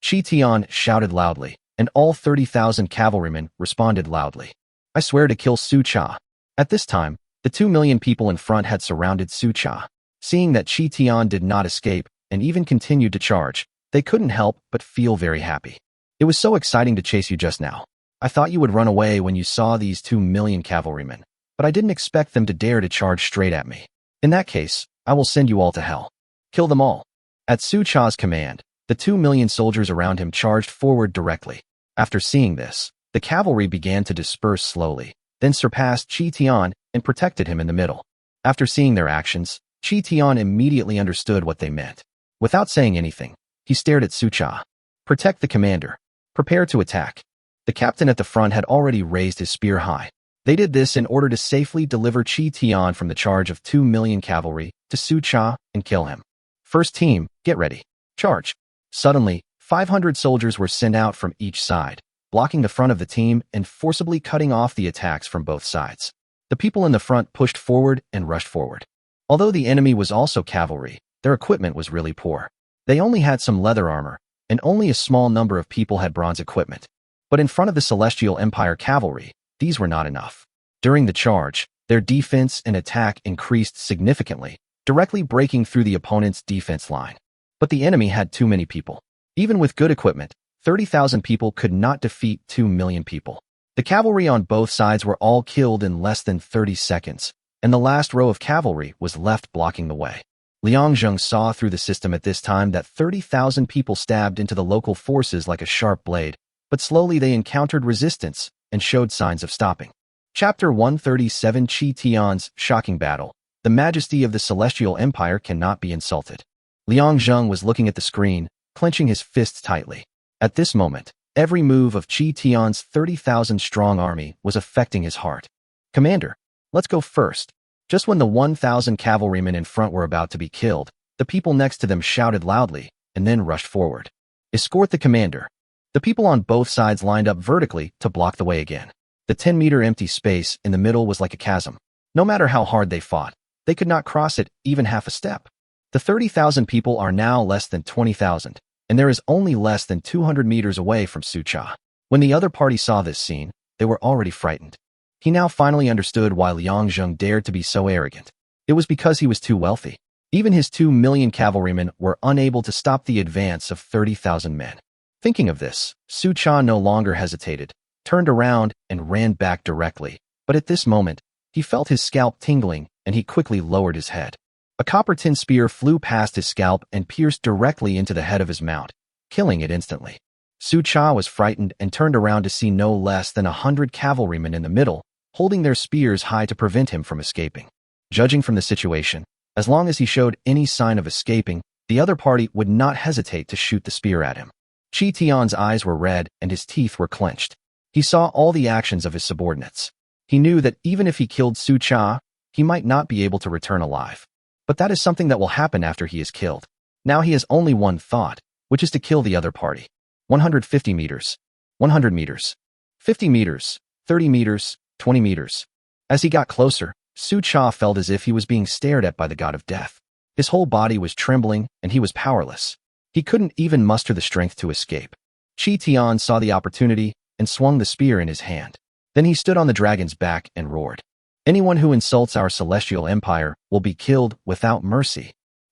Chi Tian shouted loudly, and all 30,000 cavalrymen responded loudly. I swear to kill Su Cha. At this time, the 2 million people in front had surrounded Su Cha. Seeing that Chi Tian did not escape and even continued to charge, they couldn't help but feel very happy. It was so exciting to chase you just now. I thought you would run away when you saw these 2 million cavalrymen, but I didn't expect them to dare to charge straight at me. In that case, I will send you all to hell. Kill them all. At Su Cha's command, the 2 million soldiers around him charged forward directly. After seeing this, the cavalry began to disperse slowly, then surpassed Chi Tian and protected him in the middle. After seeing their actions, Chi Tian immediately understood what they meant. Without saying anything, he stared at Su Cha. Protect the commander. Prepare to attack. The captain at the front had already raised his spear high. They did this in order to safely deliver Chi Tian from the charge of 2 million cavalry to Su Cha and kill him. First team, get ready. Charge. Suddenly, 500 soldiers were sent out from each side, blocking the front of the team and forcibly cutting off the attacks from both sides. The people in the front pushed forward and rushed forward. Although the enemy was also cavalry, their equipment was really poor. They only had some leather armor, and only a small number of people had bronze equipment. But in front of the Celestial Empire cavalry, these were not enough. During the charge, their defense and attack increased significantly, directly breaking through the opponent's defense line. But the enemy had too many people. Even with good equipment, 30,000 people could not defeat 2 million people. The cavalry on both sides were all killed in less than 30 seconds, and the last row of cavalry was left blocking the way. Liang Zheng saw through the system at this time that 30,000 people stabbed into the local forces like a sharp blade, but slowly they encountered resistance and showed signs of stopping. Chapter 137 Chi Tian's Shocking Battle. The majesty of the Celestial Empire cannot be insulted. Liang Zheng was looking at the screen, clenching his fists tightly. At this moment, every move of Chi Tian's 30,000-strong army was affecting his heart. Commander, let's go first. Just when the 1,000 cavalrymen in front were about to be killed, the people next to them shouted loudly and then rushed forward. Escort the commander. The people on both sides lined up vertically to block the way again. The 10-meter empty space in the middle was like a chasm. No matter how hard they fought, they could not cross it even half a step. The 30,000 people are now less than 20,000, and there is only less than 200 meters away from Su Cha. When the other party saw this scene, they were already frightened. He now finally understood why Liang Zheng dared to be so arrogant. It was because he was too wealthy. Even his 2 million cavalrymen were unable to stop the advance of 30,000 men. Thinking of this, Su Cha no longer hesitated, turned around and ran back directly. But at this moment, he felt his scalp tingling and he quickly lowered his head. A copper tin spear flew past his scalp and pierced directly into the head of his mount, killing it instantly. Su Cha was frightened and turned around to see no less than 100 cavalrymen in the middle, holding their spears high to prevent him from escaping. Judging from the situation, as long as he showed any sign of escaping, the other party would not hesitate to shoot the spear at him. Chi Tian's eyes were red and his teeth were clenched. He saw all the actions of his subordinates. He knew that even if he killed Su Cha, he might not be able to return alive. But that is something that will happen after he is killed. Now he has only one thought, which is to kill the other party. 150 meters, 100 meters, 50 meters, 30 meters, 20 meters. As he got closer, Su Cha felt as if he was being stared at by the god of death. His whole body was trembling and he was powerless. He couldn't even muster the strength to escape. Chi Tian saw the opportunity and swung the spear in his hand. Then he stood on the dragon's back and roared. Anyone who insults our celestial empire will be killed without mercy.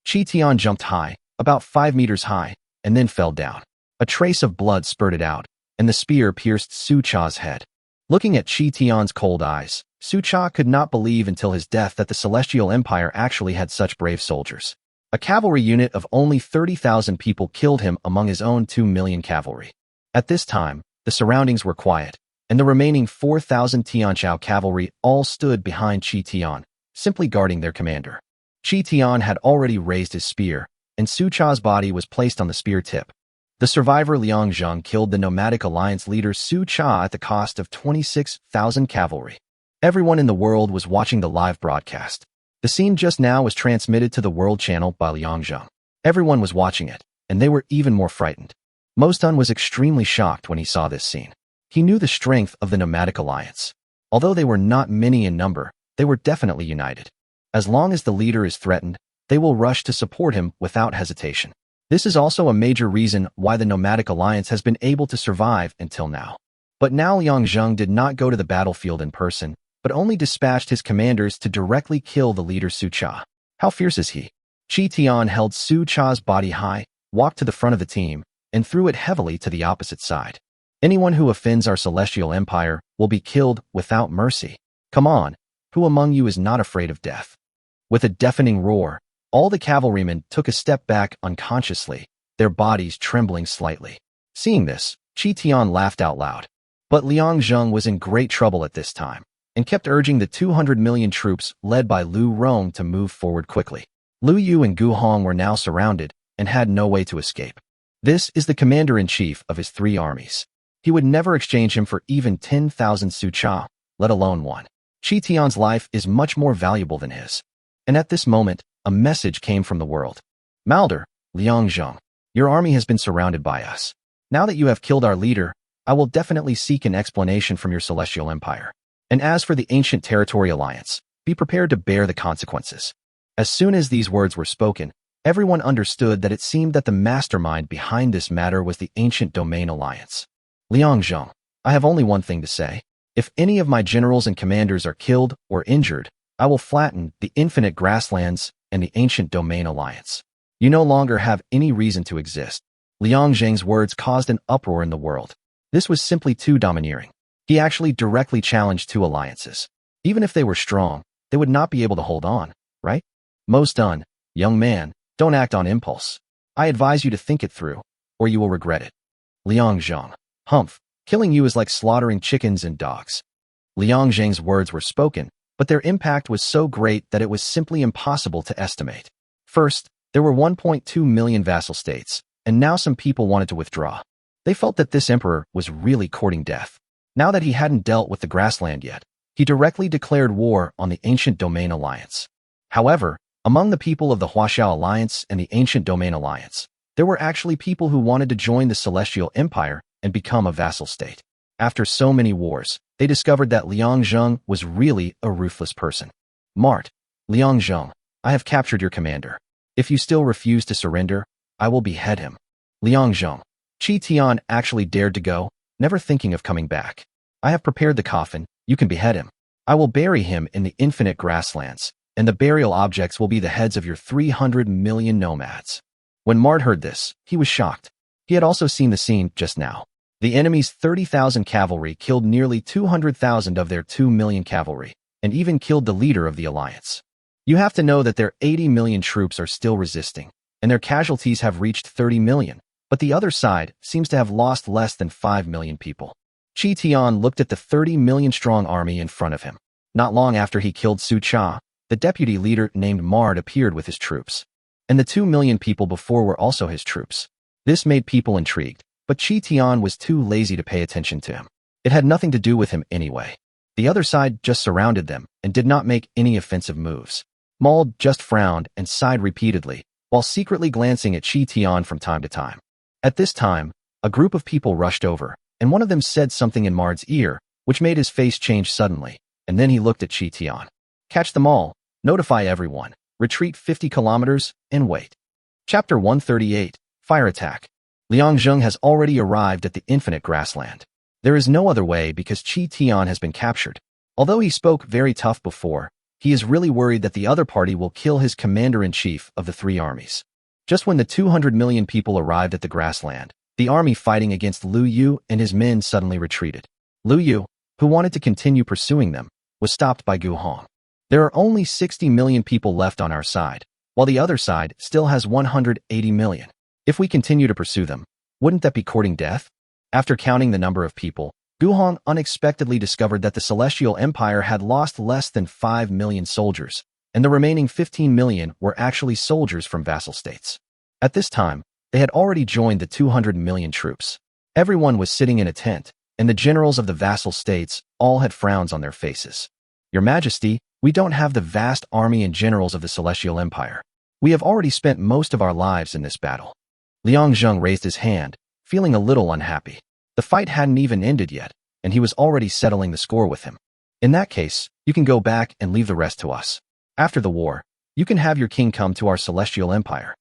Chi Tian jumped high, about 5 meters high, and then fell down. A trace of blood spurted out, and the spear pierced Su Cha's head. Looking at Chi Tian's cold eyes, Su Cha could not believe until his death that the Celestial Empire actually had such brave soldiers. A cavalry unit of only 30,000 people killed him among his own 2 million cavalry. At this time, the surroundings were quiet, and the remaining 4,000 Tianqiao cavalry all stood behind Chi Tian, simply guarding their commander. Chi Tian had already raised his spear, and Su Cha's body was placed on the spear tip. The survivor Liang Zheng killed the nomadic alliance leader Su Cha at the cost of 26,000 cavalry. Everyone in the world was watching the live broadcast. The scene just now was transmitted to the World Channel by Liang Zheng. Everyone was watching it, and they were even more frightened. Mo Stun was extremely shocked when he saw this scene. He knew the strength of the nomadic alliance. Although they were not many in number, they were definitely united. As long as the leader is threatened, they will rush to support him without hesitation. This is also a major reason why the nomadic alliance has been able to survive until now. But now Liang Zheng did not go to the battlefield in person, but only dispatched his commanders to directly kill the leader Su Cha. How fierce is he? Chi Tian held Su Cha's body high, walked to the front of the team, and threw it heavily to the opposite side. Anyone who offends our celestial empire will be killed without mercy. Come on, who among you is not afraid of death? With a deafening roar, all the cavalrymen took a step back unconsciously, their bodies trembling slightly. Seeing this, Chi Tian laughed out loud. But Liang Zheng was in great trouble at this time, and kept urging the 200 million troops led by Lu Rong to move forward quickly. Lu Yu and Gu Hong were now surrounded and had no way to escape. This is the commander-in-chief of his 3 armies. He would never exchange him for even 10,000 Su Cha, let alone one. Chi Tian's life is much more valuable than his. And at this moment, a message came from the world. Malder, Liang Zheng, your army has been surrounded by us. Now that you have killed our leader, I will definitely seek an explanation from your celestial empire. And as for the ancient territory alliance, be prepared to bear the consequences. As soon as these words were spoken, everyone understood that it seemed that the mastermind behind this matter was the ancient domain alliance. Liang Zheng, I have only one thing to say. If any of my generals and commanders are killed or injured, I will flatten the infinite grasslands and the ancient domain alliance. You no longer have any reason to exist. Liang Zheng's words caused an uproar in the world. This was simply too domineering. He actually directly challenged 2 alliances. Even if they were strong, they would not be able to hold on, right? Most done, young man, don't act on impulse. I advise you to think it through, or you will regret it. Liang Zheng, humph, killing you is like slaughtering chickens and dogs. Liang Zheng's words were spoken, but their impact was so great that it was simply impossible to estimate. First, there were 1.2 million vassal states, and now some people wanted to withdraw. They felt that this emperor was really courting death. Now that he hadn't dealt with the grassland yet, he directly declared war on the ancient domain alliance. However, among the people of the Huaxiao alliance and the ancient domain alliance, there were actually people who wanted to join the celestial empire and become a vassal state. After so many wars, they discovered that Liang Zheng was really a ruthless person. Mart, Liang Zheng, I have captured your commander. If you still refuse to surrender, I will behead him. Liang Zheng, Chi Tian actually dared to go, never thinking of coming back. I have prepared the coffin, you can behead him. I will bury him in the infinite grasslands, and the burial objects will be the heads of your 300 million nomads. When Mart heard this, he was shocked. He had also seen the scene just now. The enemy's 30,000 cavalry killed nearly 200,000 of their 2 million cavalry, and even killed the leader of the alliance. You have to know that their 80 million troops are still resisting, and their casualties have reached 30 million, but the other side seems to have lost less than 5 million people. Chi Tian looked at the 30 million strong army in front of him. Not long after he killed Su Cha, the deputy leader named Mart appeared with his troops. And the 2 million people before were also his troops. This made people intrigued, but Chi Tian was too lazy to pay attention to him. It had nothing to do with him anyway. The other side just surrounded them and did not make any offensive moves. Mauld just frowned and sighed repeatedly, while secretly glancing at Chi Tian from time to time. At this time, a group of people rushed over, and one of them said something in Mard's ear, which made his face change suddenly, and then he looked at Chi Tian. Catch them all, notify everyone, retreat 50 kilometers, and wait. Chapter 138, Fire Attack. Liang Zheng has already arrived at the infinite grassland. There is no other way because Chi Tian has been captured. Although he spoke very tough before, he is really worried that the other party will kill his commander-in-chief of the 3 armies. Just when the 200 million people arrived at the grassland, the army fighting against Lu Yu and his men suddenly retreated. Lu Yu, who wanted to continue pursuing them, was stopped by Gu Hong. There are only 60 million people left on our side, while the other side still has 180 million. If we continue to pursue them, wouldn't that be courting death? After counting the number of people, Gu Hong unexpectedly discovered that the Celestial Empire had lost less than 5 million soldiers, and the remaining 15 million were actually soldiers from vassal states. At this time, they had already joined the 200 million troops. Everyone was sitting in a tent, and the generals of the vassal states all had frowns on their faces. Your Majesty, we don't have the vast army and generals of the Celestial Empire. We have already spent most of our lives in this battle. Liang Zheng raised his hand, feeling a little unhappy. The fight hadn't even ended yet, and he was already settling the score with him. In that case, you can go back and leave the rest to us. After the war, you can have your king come to our celestial empire.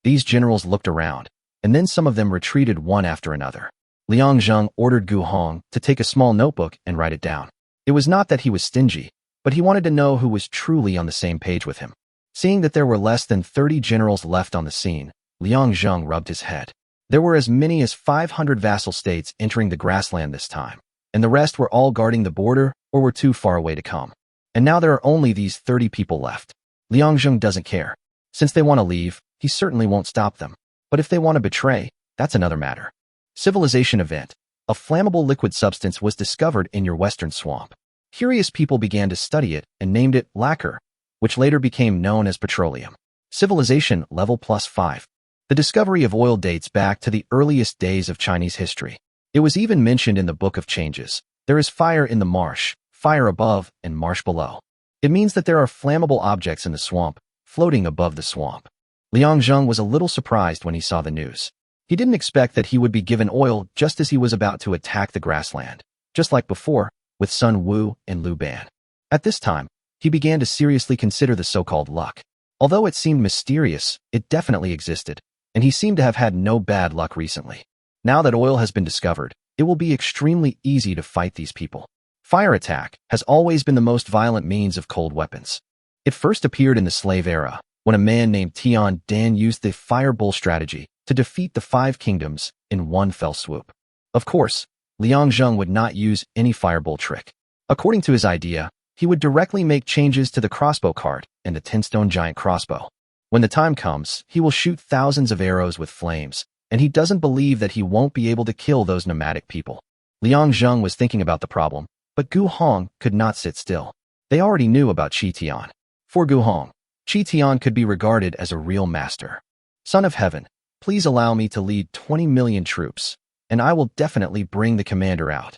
These generals looked around, and then some of them retreated one after another. Liang Zheng ordered Gu Hong to take a small notebook and write it down. It was not that he was stingy, but he wanted to know who was truly on the same page with him. Seeing that there were less than 30 generals left on the scene, Liang Zheng rubbed his head. There were as many as 500 vassal states entering the grassland this time, and the rest were all guarding the border or were too far away to come. And now there are only these 30 people left. Liang Zheng doesn't care. Since they want to leave, he certainly won't stop them. But if they want to betray, that's another matter. Civilization event. A flammable liquid substance was discovered in your western swamp. Curious people began to study it and named it lacquer, which later became known as petroleum. Civilization level +5. The discovery of oil dates back to the earliest days of Chinese history. It was even mentioned in the Book of Changes. There is fire in the marsh, fire above, and marsh below. It means that there are flammable objects in the swamp, floating above the swamp. Liang Zheng was a little surprised when he saw the news. He didn't expect that he would be given oil just as he was about to attack the grassland, just like before, with Sun Wu and Lu Ban. At this time, he began to seriously consider the so-called luck. Although it seemed mysterious, it definitely existed, and he seemed to have had no bad luck recently. Now that oil has been discovered, it will be extremely easy to fight these people. Fire attack has always been the most violent means of cold weapons. It first appeared in the slave era, when a man named Tian Dan used the fireball strategy to defeat the 5 kingdoms in one fell swoop. Of course, Liang Zheng would not use any fireball trick. According to his idea, he would directly make changes to the crossbow cart and the 10-stone giant crossbow. When the time comes, he will shoot thousands of arrows with flames, and he doesn't believe that he won't be able to kill those nomadic people. Liang Zheng was thinking about the problem, but Gu Hong could not sit still. They already knew about Qi Tian. For Gu Hong, Qi Tian could be regarded as a real master. Son of Heaven, please allow me to lead 20 million troops, and I will definitely bring the commander out.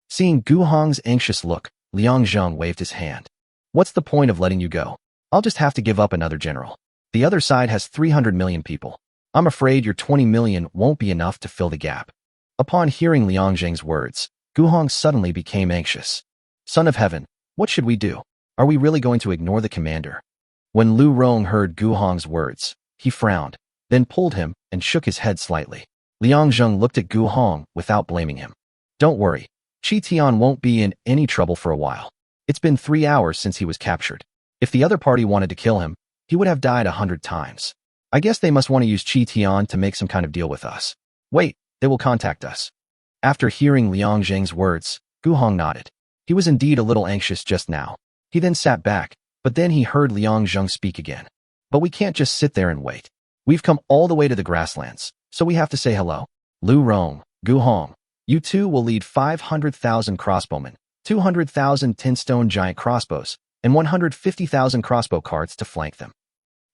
Seeing Gu Hong's anxious look, Liang Zheng waved his hand. What's the point of letting you go? I'll just have to give up another general. The other side has 300 million people. I'm afraid your 20 million won't be enough to fill the gap. Upon hearing Liang Zheng's words, Gu Hong suddenly became anxious. Son of Heaven, what should we do? Are we really going to ignore the commander? When Lu Rong heard Gu Hong's words, he frowned, then pulled him and shook his head slightly. Liang Zheng looked at Gu Hong without blaming him. Don't worry, Qi Tian won't be in any trouble for a while. It's been 3 hours since he was captured. If the other party wanted to kill him, he would have died 100 times. I guess they must want to use Qi Tian to make some kind of deal with us. Wait, they will contact us. After hearing Liang Zheng's words, Gu Hong nodded. He was indeed a little anxious just now. He then sat back, but then he heard Liang Zheng speak again. But we can't just sit there and wait. We've come all the way to the grasslands, so we have to say hello. Lu Rong, Gu Hong, you two will lead 500,000 crossbowmen, 200,000 10-stone giant crossbows, and 150,000 crossbow carts to flank them.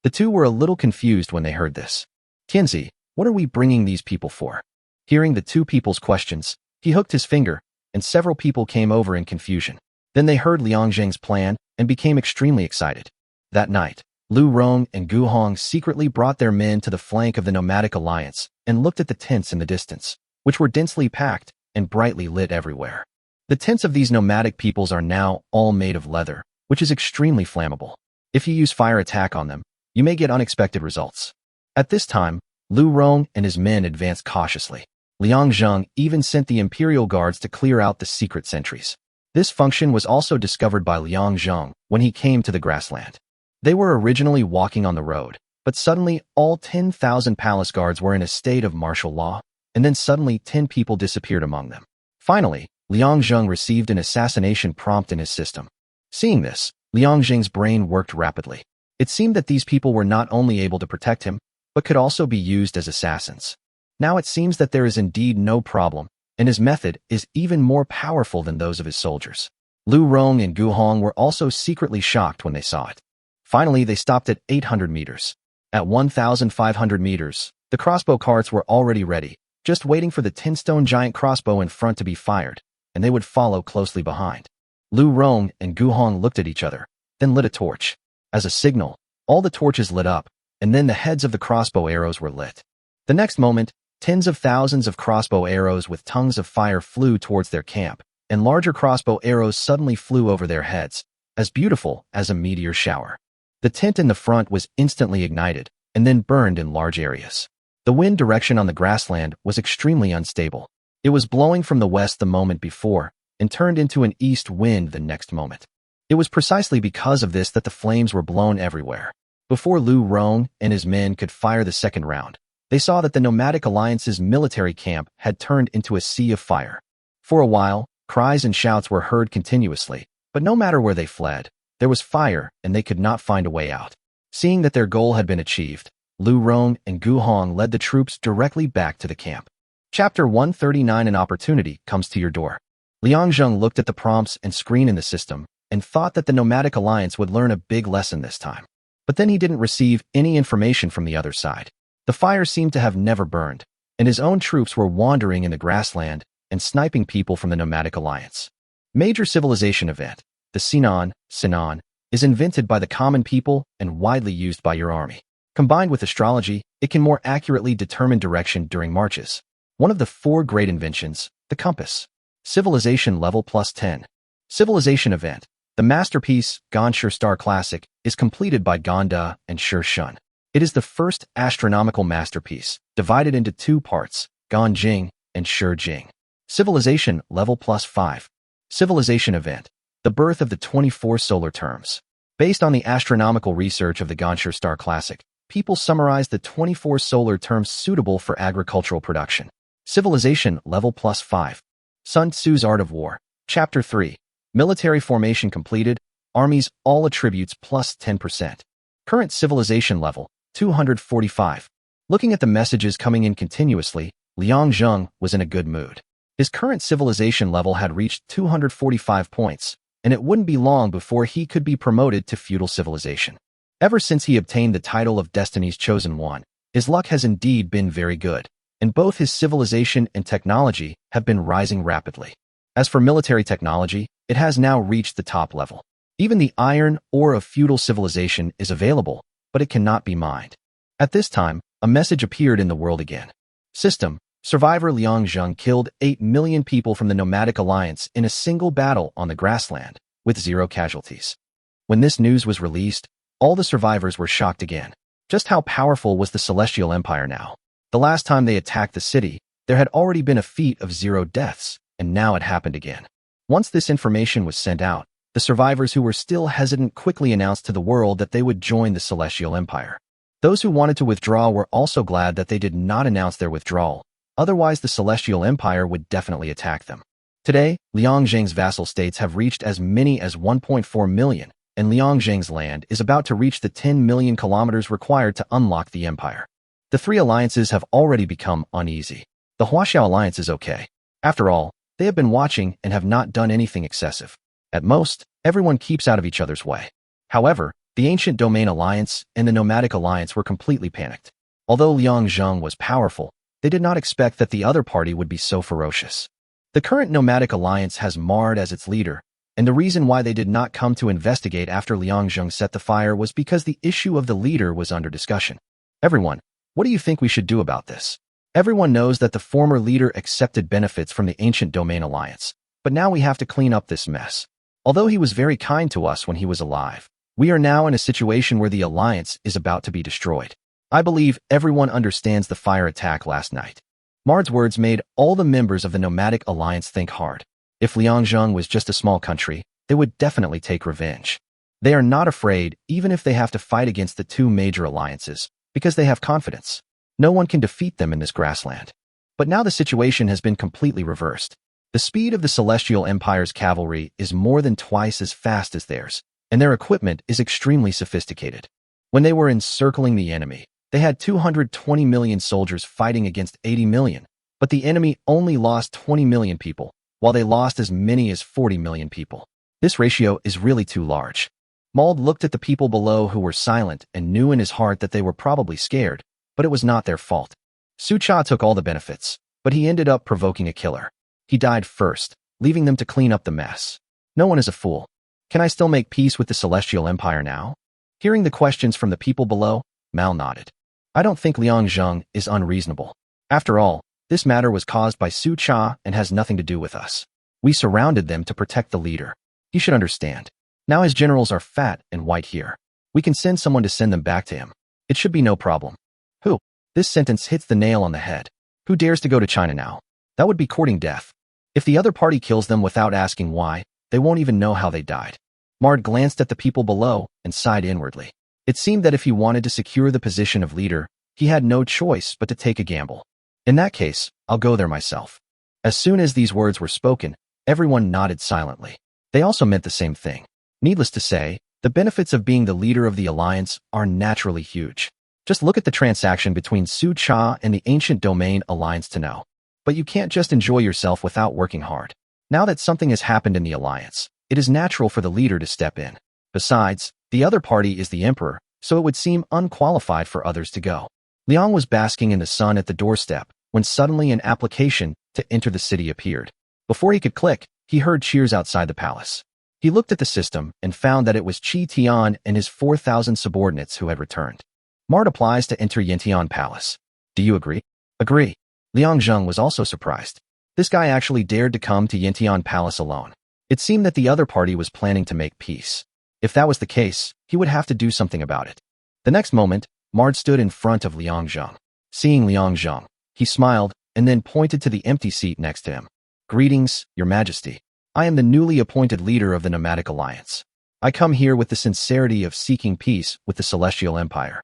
The two were a little confused when they heard this. Tianzi, what are we bringing these people for? Hearing the two people's questions, he hooked his finger, and several people came over in confusion. Then they heard Liang Zheng's plan and became extremely excited. That night, Lu Rong and Gu Hong secretly brought their men to the flank of the nomadic alliance and looked at the tents in the distance, which were densely packed and brightly lit everywhere. The tents of these nomadic peoples are now all made of leather, which is extremely flammable. If you use fire attack on them, you may get unexpected results. At this time, Lu Rong and his men advanced cautiously. Liang Zheng even sent the imperial guards to clear out the secret sentries. This function was also discovered by Liang Zheng when he came to the grassland. They were originally walking on the road, but suddenly all 10,000 palace guards were in a state of martial law, and then suddenly 10 people disappeared among them. Finally, Liang Zheng received an assassination prompt in his system. Seeing this, Liang Zheng's brain worked rapidly. It seemed that these people were not only able to protect him, but could also be used as assassins. Now it seems that there is indeed no problem, and his method is even more powerful than those of his soldiers. Lu Rong and Gu Hong were also secretly shocked when they saw it. Finally, they stopped at 800 meters. At 1,500 meters, the crossbow carts were already ready, just waiting for the 10-stone giant crossbow in front to be fired, and they would follow closely behind. Lu Rong and Gu Hong looked at each other, then lit a torch. As a signal, all the torches lit up, and then the heads of the crossbow arrows were lit. The next moment, tens of thousands of crossbow arrows with tongues of fire flew towards their camp, and larger crossbow arrows suddenly flew over their heads, as beautiful as a meteor shower. The tent in the front was instantly ignited, and then burned in large areas. The wind direction on the grassland was extremely unstable. It was blowing from the west the moment before, and turned into an east wind the next moment. It was precisely because of this that the flames were blown everywhere. Before Lu Rong and his men could fire the second round, they saw that the Nomadic Alliance's military camp had turned into a sea of fire. For a while, cries and shouts were heard continuously, but no matter where they fled, there was fire and they could not find a way out. Seeing that their goal had been achieved, Lu Rong and Gu Hong led the troops directly back to the camp. Chapter 139. An opportunity comes to your door. Liang Zheng looked at the prompts and screen in the system and thought that the Nomadic Alliance would learn a big lesson this time. But then he didn't receive any information from the other side. The fire seemed to have never burned, and his own troops were wandering in the grassland and sniping people from the Nomadic Alliance. Major civilization event, the Sinan, is invented by the common people and widely used by your army. Combined with astrology, it can more accurately determine direction during marches. One of the 4 great inventions, the compass. Civilization level +10. Civilization event. The masterpiece, Ganshi Star Classic, is completed by Ganda and Shi Shun. It is the first astronomical masterpiece, divided into 2 parts, Ganjing and Shi Jing. Civilization level +5. Civilization event. The birth of the 24 solar terms. Based on the astronomical research of the Ganshi Star Classic, people summarized the 24 solar terms suitable for agricultural production. Civilization level +5. Sun Tzu's Art of War. Chapter 3. Military formation completed. Armies all attributes +10%. Current civilization level, 245. Looking at the messages coming in continuously, Liang Zheng was in a good mood. His current civilization level had reached 245 points, and it wouldn't be long before he could be promoted to feudal civilization. Ever since he obtained the title of Destiny's Chosen One, his luck has indeed been very good, and both his civilization and technology have been rising rapidly. As for military technology, it has now reached the top level. Even the iron ore of feudal civilization is available, but it cannot be mined. At this time, a message appeared in the world again. System: Survivor Liang Zheng killed 8 million people from the Nomadic Alliance in a single battle on the grassland, with 0 casualties. When this news was released, all the survivors were shocked again. Just how powerful was the Celestial Empire now? The last time they attacked the city, there had already been a feat of 0 deaths, and now it happened again. Once this information was sent out, the survivors who were still hesitant quickly announced to the world that they would join the Celestial Empire. Those who wanted to withdraw were also glad that they did not announce their withdrawal, otherwise the Celestial Empire would definitely attack them. Today, Liang Zheng's vassal states have reached as many as 1.4 million, and Liang Zheng's land is about to reach the 10 million kilometers required to unlock the empire. The 3 alliances have already become uneasy. The Huaxiao alliance is okay. After all, they have been watching and have not done anything excessive. At most, everyone keeps out of each other's way. However, the Ancient Domain Alliance and the Nomadic Alliance were completely panicked. Although Liang Zheng was powerful, they did not expect that the other party would be so ferocious. The current Nomadic Alliance has Mard as its leader, and the reason why they did not come to investigate after Liang Zheng set the fire was because the issue of the leader was under discussion. Everyone, what do you think we should do about this? Everyone knows that the former leader accepted benefits from the Ancient Domain Alliance, but now we have to clean up this mess. Although he was very kind to us when he was alive, we are now in a situation where the alliance is about to be destroyed. I believe everyone understands the fire attack last night. Mard's words made all the members of the Nomadic Alliance think hard. If Liang Zheng was just a small country, they would definitely take revenge. They are not afraid even if they have to fight against the 2 major alliances, because they have confidence. No one can defeat them in this grassland. But now the situation has been completely reversed. The speed of the Celestial Empire's cavalry is more than twice as fast as theirs, and their equipment is extremely sophisticated. When they were encircling the enemy, they had 220 million soldiers fighting against 80 million, but the enemy only lost 20 million people, while they lost as many as 40 million people. This ratio is really too large. Mald looked at the people below who were silent and knew in his heart that they were probably scared, but it was not their fault. Su Cha took all the benefits, but he ended up provoking a killer. He died first, leaving them to clean up the mess. No one is a fool. Can I still make peace with the Celestial Empire now? Hearing the questions from the people below, Mal nodded. I don't think Liang Zheng is unreasonable. After all, this matter was caused by Su Cha and has nothing to do with us. We surrounded them to protect the leader. He should understand. Now his generals are fat and white here. We can send someone to send them back to him. It should be no problem. Who? This sentence hits the nail on the head. Who dares to go to China now? That would be courting death. If the other party kills them without asking why, they won't even know how they died. Mard glanced at the people below and sighed inwardly. It seemed that if he wanted to secure the position of leader, he had no choice but to take a gamble. In that case, I'll go there myself. As soon as these words were spoken, everyone nodded silently. They also meant the same thing. Needless to say, the benefits of being the leader of the alliance are naturally huge. Just look at the transaction between Su Cha and the Ancient Domain Alliance to know. But you can't just enjoy yourself without working hard. Now that something has happened in the alliance, it is natural for the leader to step in. Besides, the other party is the emperor, so it would seem unqualified for others to go. Liang was basking in the sun at the doorstep when suddenly an application to enter the city appeared. Before he could click, he heard cheers outside the palace. He looked at the system and found that it was Qi Tian and his 4,000 subordinates who had returned. Mard applies to enter Yintian Palace. Do you agree? Agree. Liang Zheng was also surprised. This guy actually dared to come to Yintian Palace alone. It seemed that the other party was planning to make peace. If that was the case, he would have to do something about it. The next moment, Mard stood in front of Liang Zheng. Seeing Liang Zheng, he smiled and then pointed to the empty seat next to him. Greetings, Your Majesty. I am the newly appointed leader of the Nomadic Alliance. I come here with the sincerity of seeking peace with the Celestial Empire.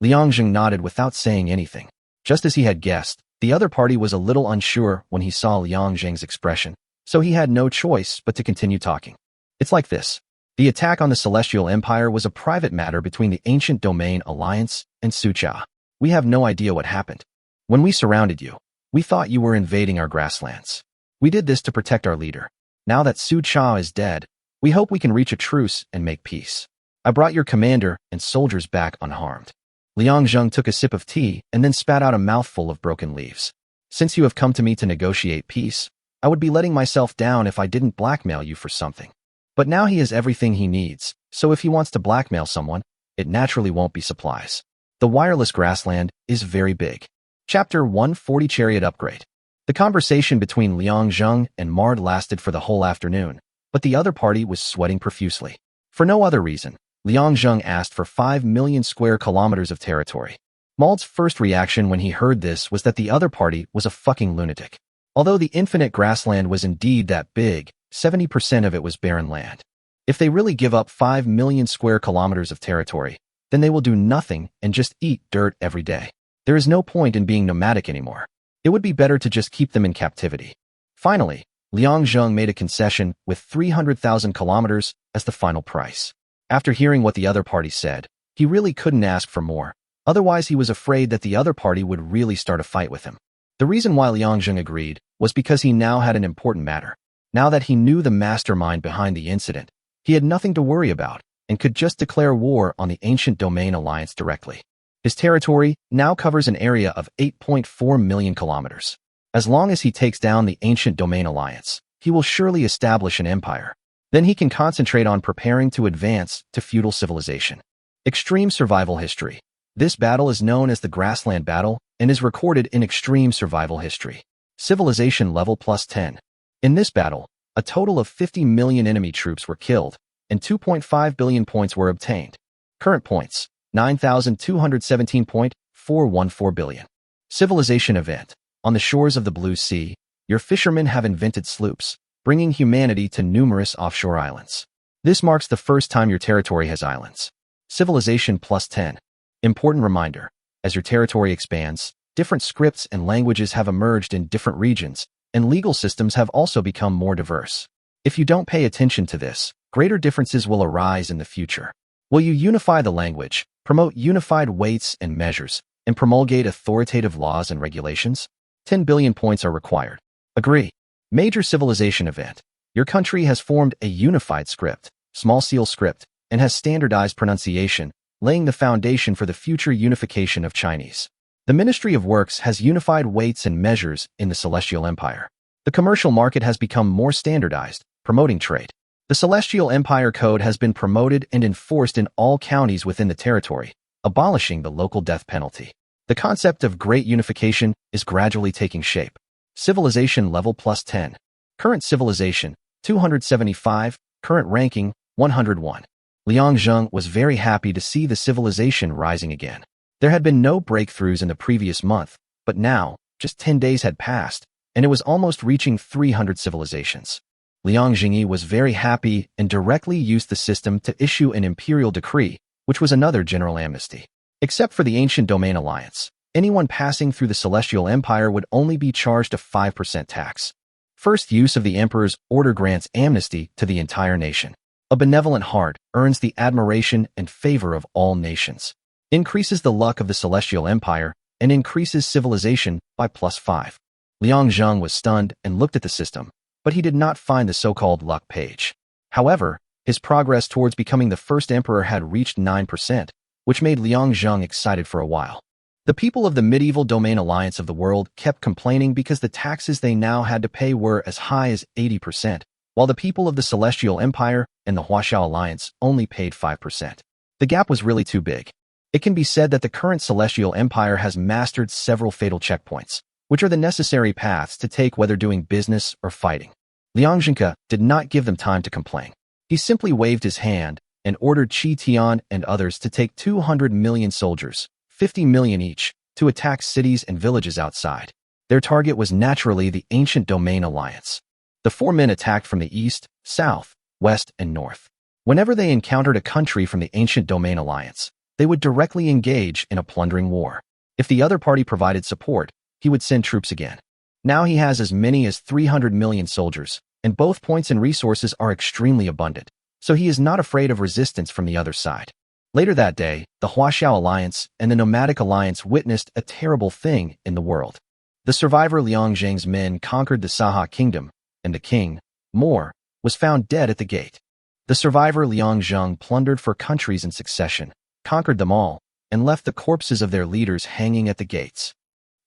Liang Zheng nodded without saying anything. Just as he had guessed, the other party was a little unsure when he saw Liang Zheng's expression, so he had no choice but to continue talking. It's like this. The attack on the Celestial Empire was a private matter between the Ancient Domain Alliance and Su Cha. We have no idea what happened. When we surrounded you, we thought you were invading our grasslands. We did this to protect our leader. Now that Su Cha is dead, we hope we can reach a truce and make peace. I brought your commander and soldiers back unharmed. Liang Zheng took a sip of tea and then spat out a mouthful of broken leaves. Since you have come to me to negotiate peace, I would be letting myself down if I didn't blackmail you for something. But now he has everything he needs, so if he wants to blackmail someone, it naturally won't be supplies. The wireless grassland is very big. Chapter 140 Chariot Upgrade. The conversation between Liang Zheng and Mard lasted for the whole afternoon, but the other party was sweating profusely. For no other reason, Liang Zheng asked for 5 million square kilometers of territory. Mald's first reaction when he heard this was that the other party was a fucking lunatic. Although the infinite grassland was indeed that big, 70% of it was barren land. If they really give up 5 million square kilometers of territory, then they will do nothing and just eat dirt every day. There is no point in being nomadic anymore. It would be better to just keep them in captivity. Finally, Liang Zheng made a concession with 300,000 kilometers as the final price. After hearing what the other party said, he really couldn't ask for more. Otherwise, he was afraid that the other party would really start a fight with him. The reason why Liang Zheng agreed was because he now had an important matter. Now that he knew the mastermind behind the incident, he had nothing to worry about and could just declare war on the Ancient Domain Alliance directly. His territory now covers an area of 8.4 million kilometers. As long as he takes down the Ancient Domain Alliance, he will surely establish an empire. Then he can concentrate on preparing to advance to feudal civilization. Extreme survival history. This battle is known as the Grassland Battle and is recorded in Extreme Survival History. Civilization level +10. In this battle, a total of 50 million enemy troops were killed, and 2.5 billion points were obtained. Current points, 9,217.414 billion. Civilization event. On the shores of the Blue Sea, your fishermen have invented sloops, bringing humanity to numerous offshore islands. This marks the first time your territory has islands. Civilization +10. Important reminder, as your territory expands, different scripts and languages have emerged in different regions, and legal systems have also become more diverse. If you don't pay attention to this, greater differences will arise in the future. Will you unify the language, promote unified weights and measures, and promulgate authoritative laws and regulations? 10 billion points are required. Agree. Major civilization event. Your country has formed a unified script, small seal script, and has standardized pronunciation, laying the foundation for the future unification of Chinese. The Ministry of Works has unified weights and measures in the Celestial Empire. The commercial market has become more standardized, promoting trade. The Celestial Empire Code has been promoted and enforced in all counties within the territory, abolishing the local death penalty. The concept of great unification is gradually taking shape. Civilization level +10. Current civilization, 275. Current ranking, 101. Liang Zheng was very happy to see the civilization rising again. There had been no breakthroughs in the previous month, but now, just 10 days had passed, and it was almost reaching 300 civilizations. Liang Jingyi was very happy and directly used the system to issue an imperial decree, which was another general amnesty. Except for the Ancient Domain Alliance, anyone passing through the Celestial Empire would only be charged a 5% tax. First use of the Emperor's order grants amnesty to the entire nation. A benevolent heart earns the admiration and favor of all nations, increases the luck of the Celestial Empire, and increases civilization by +5. Liang Zheng was stunned and looked at the system, but he did not find the so-called luck page. However, his progress towards becoming the first emperor had reached 9%, which made Liang Zheng excited for a while. The people of the medieval domain alliance of the world kept complaining because the taxes they now had to pay were as high as 80%, while the people of the Celestial Empire and the Huaxiao Alliance only paid 5%. The gap was really too big. It can be said that the current Celestial Empire has mastered several fatal checkpoints, which are the necessary paths to take whether doing business or fighting. Liang Zhengke did not give them time to complain. He simply waved his hand and ordered Qi Tian and others to take 200 million soldiers, 50 million each, to attack cities and villages outside. Their target was naturally the Ancient Domain Alliance. The 4 men attacked from the east, south, west, and north. Whenever they encountered a country from the Ancient Domain Alliance, they would directly engage in a plundering war. If the other party provided support, he would send troops again. Now he has as many as 300 million soldiers, and both points and resources are extremely abundant, so he is not afraid of resistance from the other side. Later that day, the Huaxiao Alliance and the Nomadic Alliance witnessed a terrible thing in the world. The survivor Liang Zheng's men conquered the Saha Kingdom, and the king, Moore, was found dead at the gate. The survivor Liang Zheng plundered 4 countries in succession, conquered them all, and left the corpses of their leaders hanging at the gates.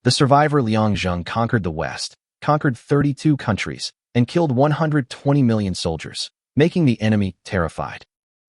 The survivor Liang Zheng conquered the West, conquered 32 countries, and killed 120 million soldiers, making the enemy terrified.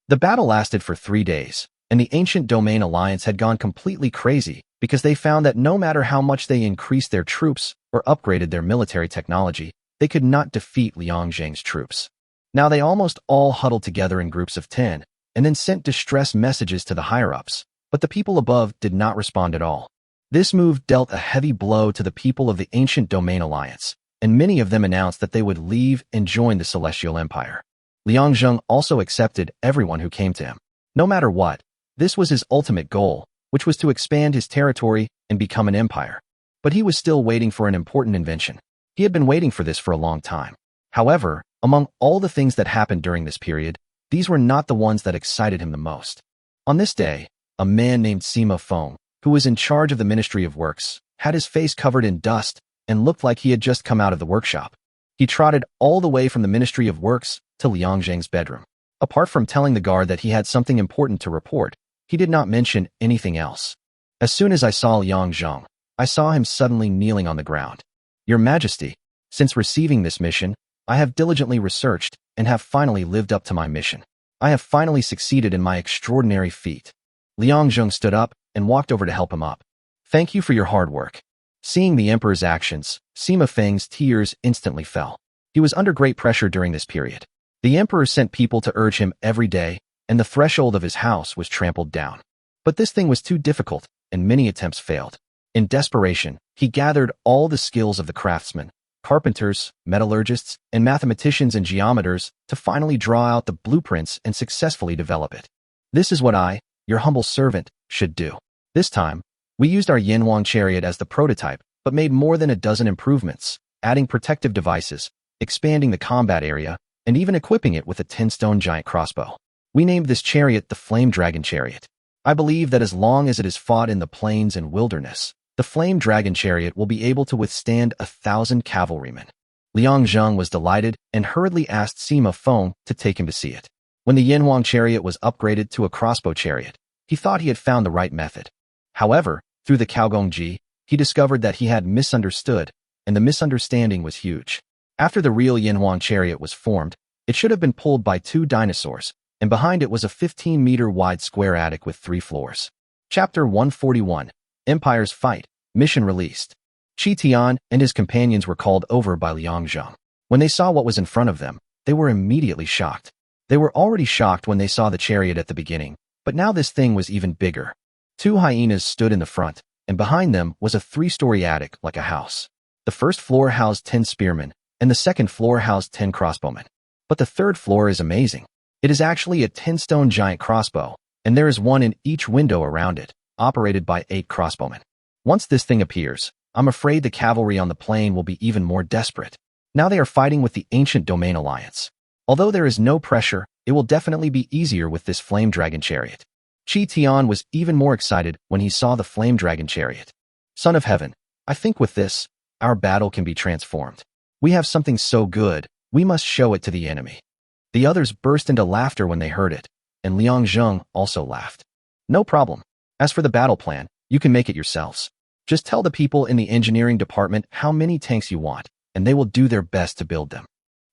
The battle lasted for 3 days, and the Ancient Domain Alliance had gone completely crazy because they found that no matter how much they increased their troops or upgraded their military technology, they could not defeat Liang Zheng's troops. Now they almost all huddled together in groups of 10 and then sent distress messages to the higher-ups, but the people above did not respond at all. This move dealt a heavy blow to the people of the Ancient Domain Alliance, and many of them announced that they would leave and join the Celestial Empire. Liang Zheng also accepted everyone who came to him. No matter what, this was his ultimate goal, which was to expand his territory and become an empire. But he was still waiting for an important invention. He had been waiting for this for a long time. However, among all the things that happened during this period, these were not the ones that excited him the most. On this day, a man named Sima Feng, who was in charge of the Ministry of Works, had his face covered in dust and looked like he had just come out of the workshop. He trotted all the way from the Ministry of Works to Liang Zheng's bedroom. Apart from telling the guard that he had something important to report, he did not mention anything else. As soon as I saw Liang Zheng, I saw him suddenly kneeling on the ground. Your Majesty, since receiving this mission, I have diligently researched and have finally lived up to my mission. I have finally succeeded in my extraordinary feat. Liang Zheng stood up and walked over to help him up. Thank you for your hard work. Seeing the emperor's actions, Sima Feng's tears instantly fell. He was under great pressure during this period. The emperor sent people to urge him every day, and the threshold of his house was trampled down. But this thing was too difficult, and many attempts failed. In desperation, he gathered all the skills of the craftsmen, carpenters, metallurgists, and mathematicians and geometers to finally draw out the blueprints and successfully develop it. This is what I, your humble servant, should do. This time, we used our Yanwang chariot as the prototype, but made more than a dozen improvements, adding protective devices, expanding the combat area, and even equipping it with a 10-stone giant crossbow. We named this chariot the Flame Dragon Chariot. I believe that as long as it is fought in the plains and wilderness, the Flame Dragon Chariot will be able to withstand 1,000 cavalrymen. Liang Zheng was delighted and hurriedly asked Sima Feng to take him to see it. When the Yanwang chariot was upgraded to a crossbow chariot, he thought he had found the right method. However, through the Caogongji, he discovered that he had misunderstood, and the misunderstanding was huge. After the real Yanwang chariot was formed, it should have been pulled by 2 dinosaurs, and behind it was a 15-meter-wide square attic with 3 floors. Chapter 141, Empires Fight, Mission Released. Qi Tian and his companions were called over by Liang Zheng. When they saw what was in front of them, they were immediately shocked. They were already shocked when they saw the chariot at the beginning, but now this thing was even bigger. Two hyenas stood in the front, and behind them was a 3-story attic like a house. The first floor housed 10 spearmen, and the second floor housed 10 crossbowmen. But the third floor is amazing. It is actually a 10-stone giant crossbow, and there is one in each window around it, operated by 8 crossbowmen. Once this thing appears, I'm afraid the cavalry on the plain will be even more desperate. Now they are fighting with the Ancient Domain Alliance. Although there is no pressure, it will definitely be easier with this flame dragon chariot. Chi Tian was even more excited when he saw the flame dragon chariot. Son of Heaven, I think with this, our battle can be transformed. We have something so good, we must show it to the enemy. The others burst into laughter when they heard it, and Liang Zheng also laughed. No problem. As for the battle plan, you can make it yourselves. Just tell the people in the engineering department how many tanks you want, and they will do their best to build them.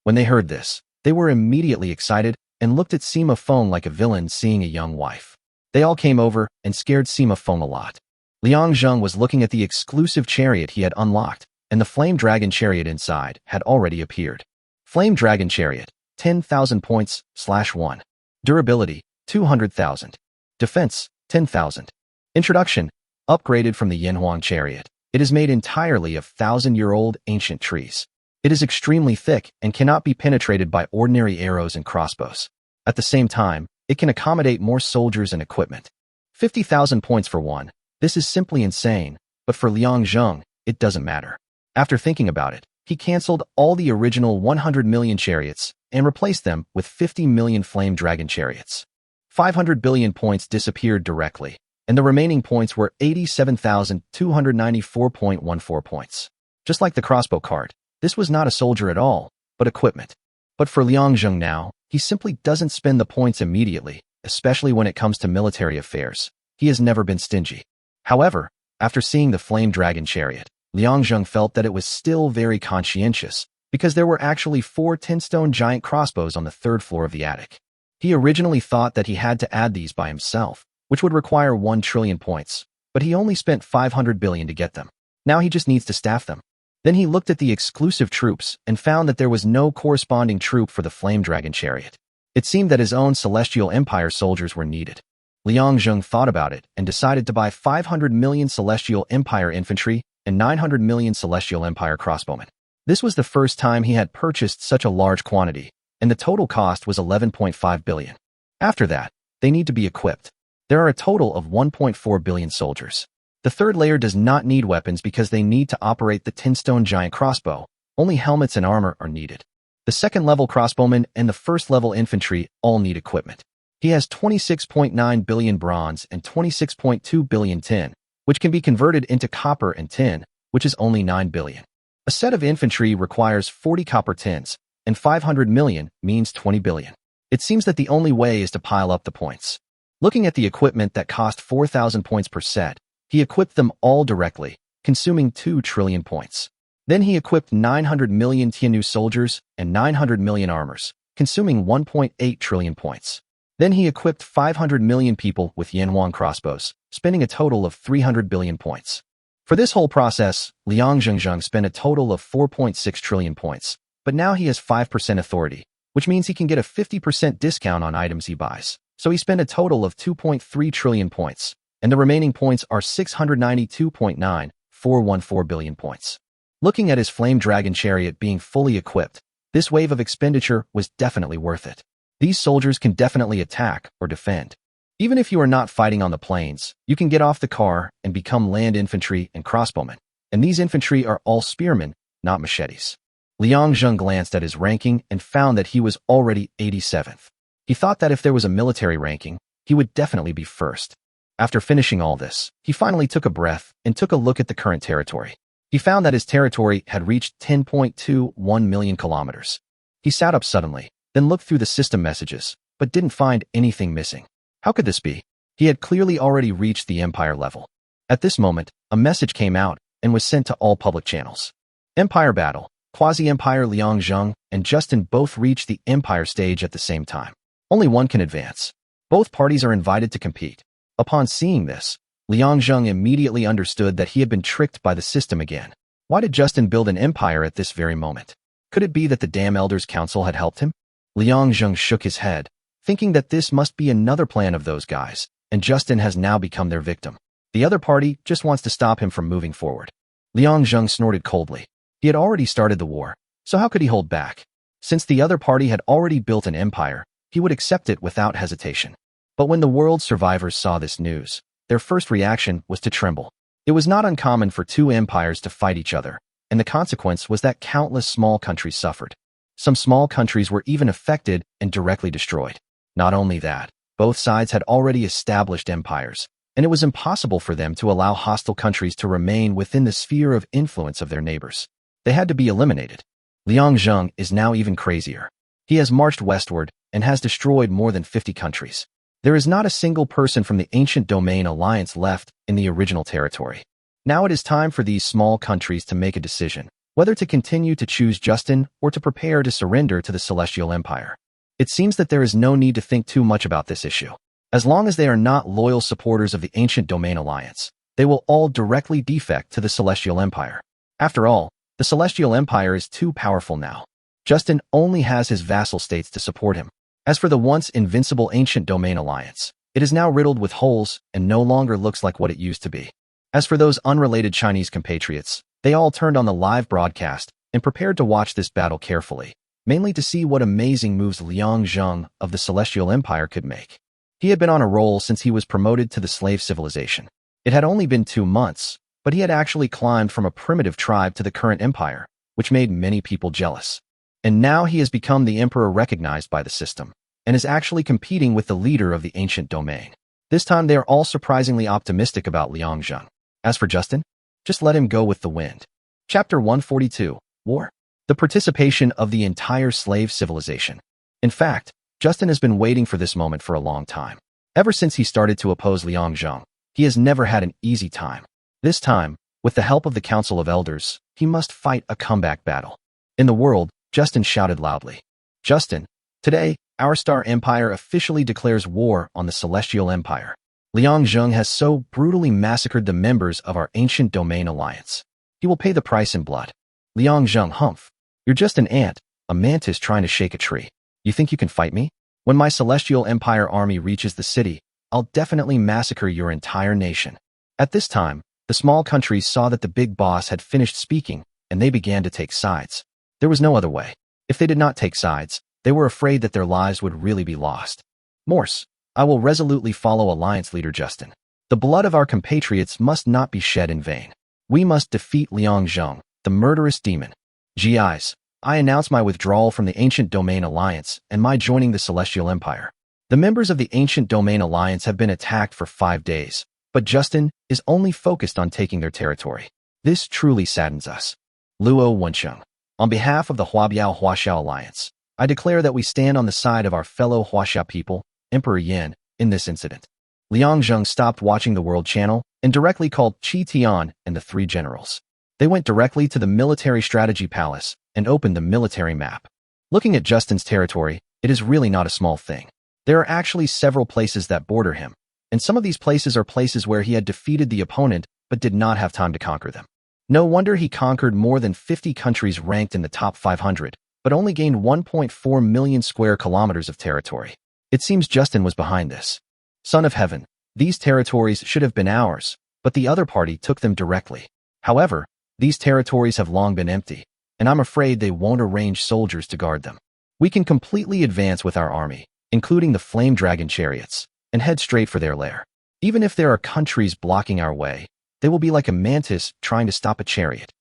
When they heard this, they were immediately excited and looked at Sima Feng like a villain seeing a young wife. They all came over and scared Sima Feng a lot. Liang Zheng was looking at the exclusive chariot he had unlocked, and the flame dragon chariot inside had already appeared. Flame dragon chariot, 10,000 points, /1. Durability, 200,000. Defense, 10,000. Introduction, upgraded from the Yanhuang chariot. It is made entirely of 1,000-year-old ancient trees. It is extremely thick and cannot be penetrated by ordinary arrows and crossbows. At the same time, it can accommodate more soldiers and equipment. 50,000 points for one. This is simply insane, but for Liang Zheng, it doesn't matter. After thinking about it, he cancelled all the original 100 million chariots and replaced them with 50 million flame dragon chariots. 500 billion points disappeared directly, and the remaining points were 87,294.14 points. Just like the crossbow cart, this was not a soldier at all, but equipment. But for Liang Zheng now, he simply doesn't spend the points immediately, especially when it comes to military affairs. He has never been stingy. However, after seeing the flame dragon chariot, Liang Zheng felt that it was still very conscientious, because there were actually 4 10-stone giant crossbows on the 3rd floor of the attic. He originally thought that he had to add these by himself, which would require 1 trillion points, but he only spent 500 billion to get them. Now he just needs to staff them. Then he looked at the exclusive troops and found that there was no corresponding troop for the flame dragon chariot. It seemed that his own Celestial Empire soldiers were needed. Liang Zheng thought about it and decided to buy 500 million Celestial Empire infantry and 900 million Celestial Empire crossbowmen. This was the first time he had purchased such a large quantity, and the total cost was 11.5 billion. After that, they need to be equipped. There are a total of 1.4 billion soldiers. The 3rd layer does not need weapons because they need to operate the 10-stone giant crossbow. Only helmets and armor are needed. The 2nd level crossbowmen and the 1st level infantry all need equipment. He has 26.9 billion bronze and 26.2 billion tin, which can be converted into copper and tin, which is only 9 billion. A set of infantry requires 40 copper tins, and 500 million means 20 billion. It seems that the only way is to pile up the points. Looking at the equipment that cost 4,000 points per set, he equipped them all directly, consuming 2 trillion points. Then he equipped 900 million Tianyu soldiers and 900 million armors, consuming 1.8 trillion points. Then he equipped 500 million people with Yanhuang crossbows, spending a total of 300 billion points. For this whole process, Liang Zheng spent a total of 4.6 trillion points, but now he has 5% authority, which means he can get a 50% discount on items he buys. So he spent a total of 2.3 trillion points, and the remaining points are 692.9414 billion points. Looking at his flame dragon chariot being fully equipped, this wave of expenditure was definitely worth it. These soldiers can definitely attack or defend. Even if you are not fighting on the plains, you can get off the car and become land infantry and crossbowmen, and these infantry are all spearmen, not machetes. Liang Zheng glanced at his ranking and found that he was already 87th. He thought that if there was a military ranking, he would definitely be first. After finishing all this, he finally took a breath and took a look at the current territory. He found that his territory had reached 10.21 million kilometers. He sat up suddenly, then looked through the system messages, but didn't find anything missing. How could this be? He had clearly already reached the Empire level. At this moment, a message came out and was sent to all public channels. Empire battle. Quasi-Empire Liang Zheng and Justin both reached the Empire stage at the same time. Only one can advance. Both parties are invited to compete. Upon seeing this, Liang Zheng immediately understood that he had been tricked by the system again. Why did Justin build an empire at this very moment? Could it be that the Dam Elders Council had helped him? Liang Zheng shook his head, thinking that this must be another plan of those guys, and Justin has now become their victim. The other party just wants to stop him from moving forward. Liang Zheng snorted coldly. He had already started the war, so how could he hold back? Since the other party had already built an empire, he would accept it without hesitation. But when the world's survivors saw this news, their first reaction was to tremble. It was not uncommon for two empires to fight each other, and the consequence was that countless small countries suffered. Some small countries were even affected and directly destroyed. Not only that, both sides had already established empires, and it was impossible for them to allow hostile countries to remain within the sphere of influence of their neighbors. They had to be eliminated. Liang Zheng is now even crazier. He has marched westward and has destroyed more than 50 countries. There is not a single person from the Ancient Domain Alliance left in the original territory. Now it is time for these small countries to make a decision, whether to continue to choose Justin or to prepare to surrender to the Celestial Empire. It seems that there is no need to think too much about this issue. As long as they are not loyal supporters of the Ancient Domain Alliance, they will all directly defect to the Celestial Empire. After all, the Celestial Empire is too powerful now. Justin only has his vassal states to support him. As for the once invincible Ancient Domain Alliance, it is now riddled with holes and no longer looks like what it used to be. As for those unrelated Chinese compatriots, they all turned on the live broadcast and prepared to watch this battle carefully, mainly to see what amazing moves Liang Zheng of the Celestial Empire could make. He had been on a roll since he was promoted to the slave civilization. It had only been 2 months, but he had actually climbed from a primitive tribe to the current empire, which made many people jealous. And now he has become the emperor recognized by the system, and is actually competing with the leader of the ancient domain. This time they are all surprisingly optimistic about Liang Zheng. As for Justin, just let him go with the wind. Chapter 142, War. The participation of the entire slave civilization. In fact, Justin has been waiting for this moment for a long time. Ever since he started to oppose Liang Zheng, he has never had an easy time. This time, with the help of the Council of Elders, he must fight a comeback battle. In the world, Justin shouted loudly. Justin, today, our Star Empire officially declares war on the Celestial Empire. Liang Zheng has so brutally massacred the members of our Ancient Domain Alliance. He will pay the price in blood. Liang Zheng, humph. You're just an ant, a mantis trying to shake a tree. You think you can fight me? When my Celestial Empire army reaches the city, I'll definitely massacre your entire nation. At this time, the small countries saw that the big boss had finished speaking, and they began to take sides. There was no other way. If they did not take sides, they were afraid that their lives would really be lost. Morse, I will resolutely follow Alliance Leader Justin. The blood of our compatriots must not be shed in vain. We must defeat Liang Zheng, the murderous demon. GIs, I announce my withdrawal from the Ancient Domain Alliance and my joining the Celestial Empire. The members of the Ancient Domain Alliance have been attacked for 5 days, but Justin is only focused on taking their territory. This truly saddens us. Luo Wencheng, on behalf of the Huabiao Huaxiao Alliance, I declare that we stand on the side of our fellow Huaxia people, Emperor Yin, in this incident. Liang Zheng stopped watching the World Channel and directly called Qi Tian and the 3 generals. They went directly to the Military Strategy Palace and opened the military map. Looking at Justin's territory, it is really not a small thing. There are actually several places that border him, and some of these places are places where he had defeated the opponent but did not have time to conquer them. No wonder he conquered more than 50 countries ranked in the top 500, but only gained 1.4 million square kilometers of territory. It seems Justin was behind this. Son of Heaven, these territories should have been ours, but the other party took them directly. However, these territories have long been empty, and I'm afraid they won't arrange soldiers to guard them. We can completely advance with our army, including the Flame Dragon chariots, and head straight for their lair. Even if there are countries blocking our way, they will be like a mantis trying to stop a chariot.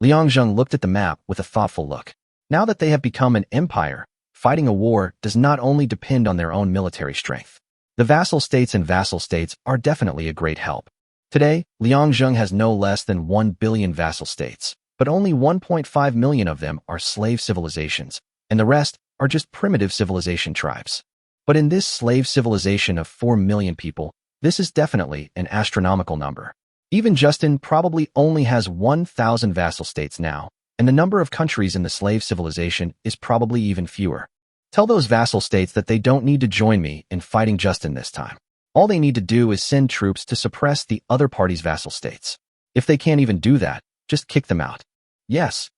Liang Zheng looked at the map with a thoughtful look. Now that they have become an empire, fighting a war does not only depend on their own military strength. The vassal states and vassal states are definitely a great help. Today, Liang Zheng has no less than 1 billion vassal states, but only 1.5 million of them are slave civilizations, and the rest are just primitive civilization tribes. But in this slave civilization of 4 million people, this is definitely an astronomical number. Even Justin probably only has 1,000 vassal states now, and the number of countries in the slave civilization is probably even fewer. Tell those vassal states that they don't need to join me in fighting Justin this time. All they need to do is send troops to suppress the other party's vassal states. If they can't even do that, just kick them out. Yes.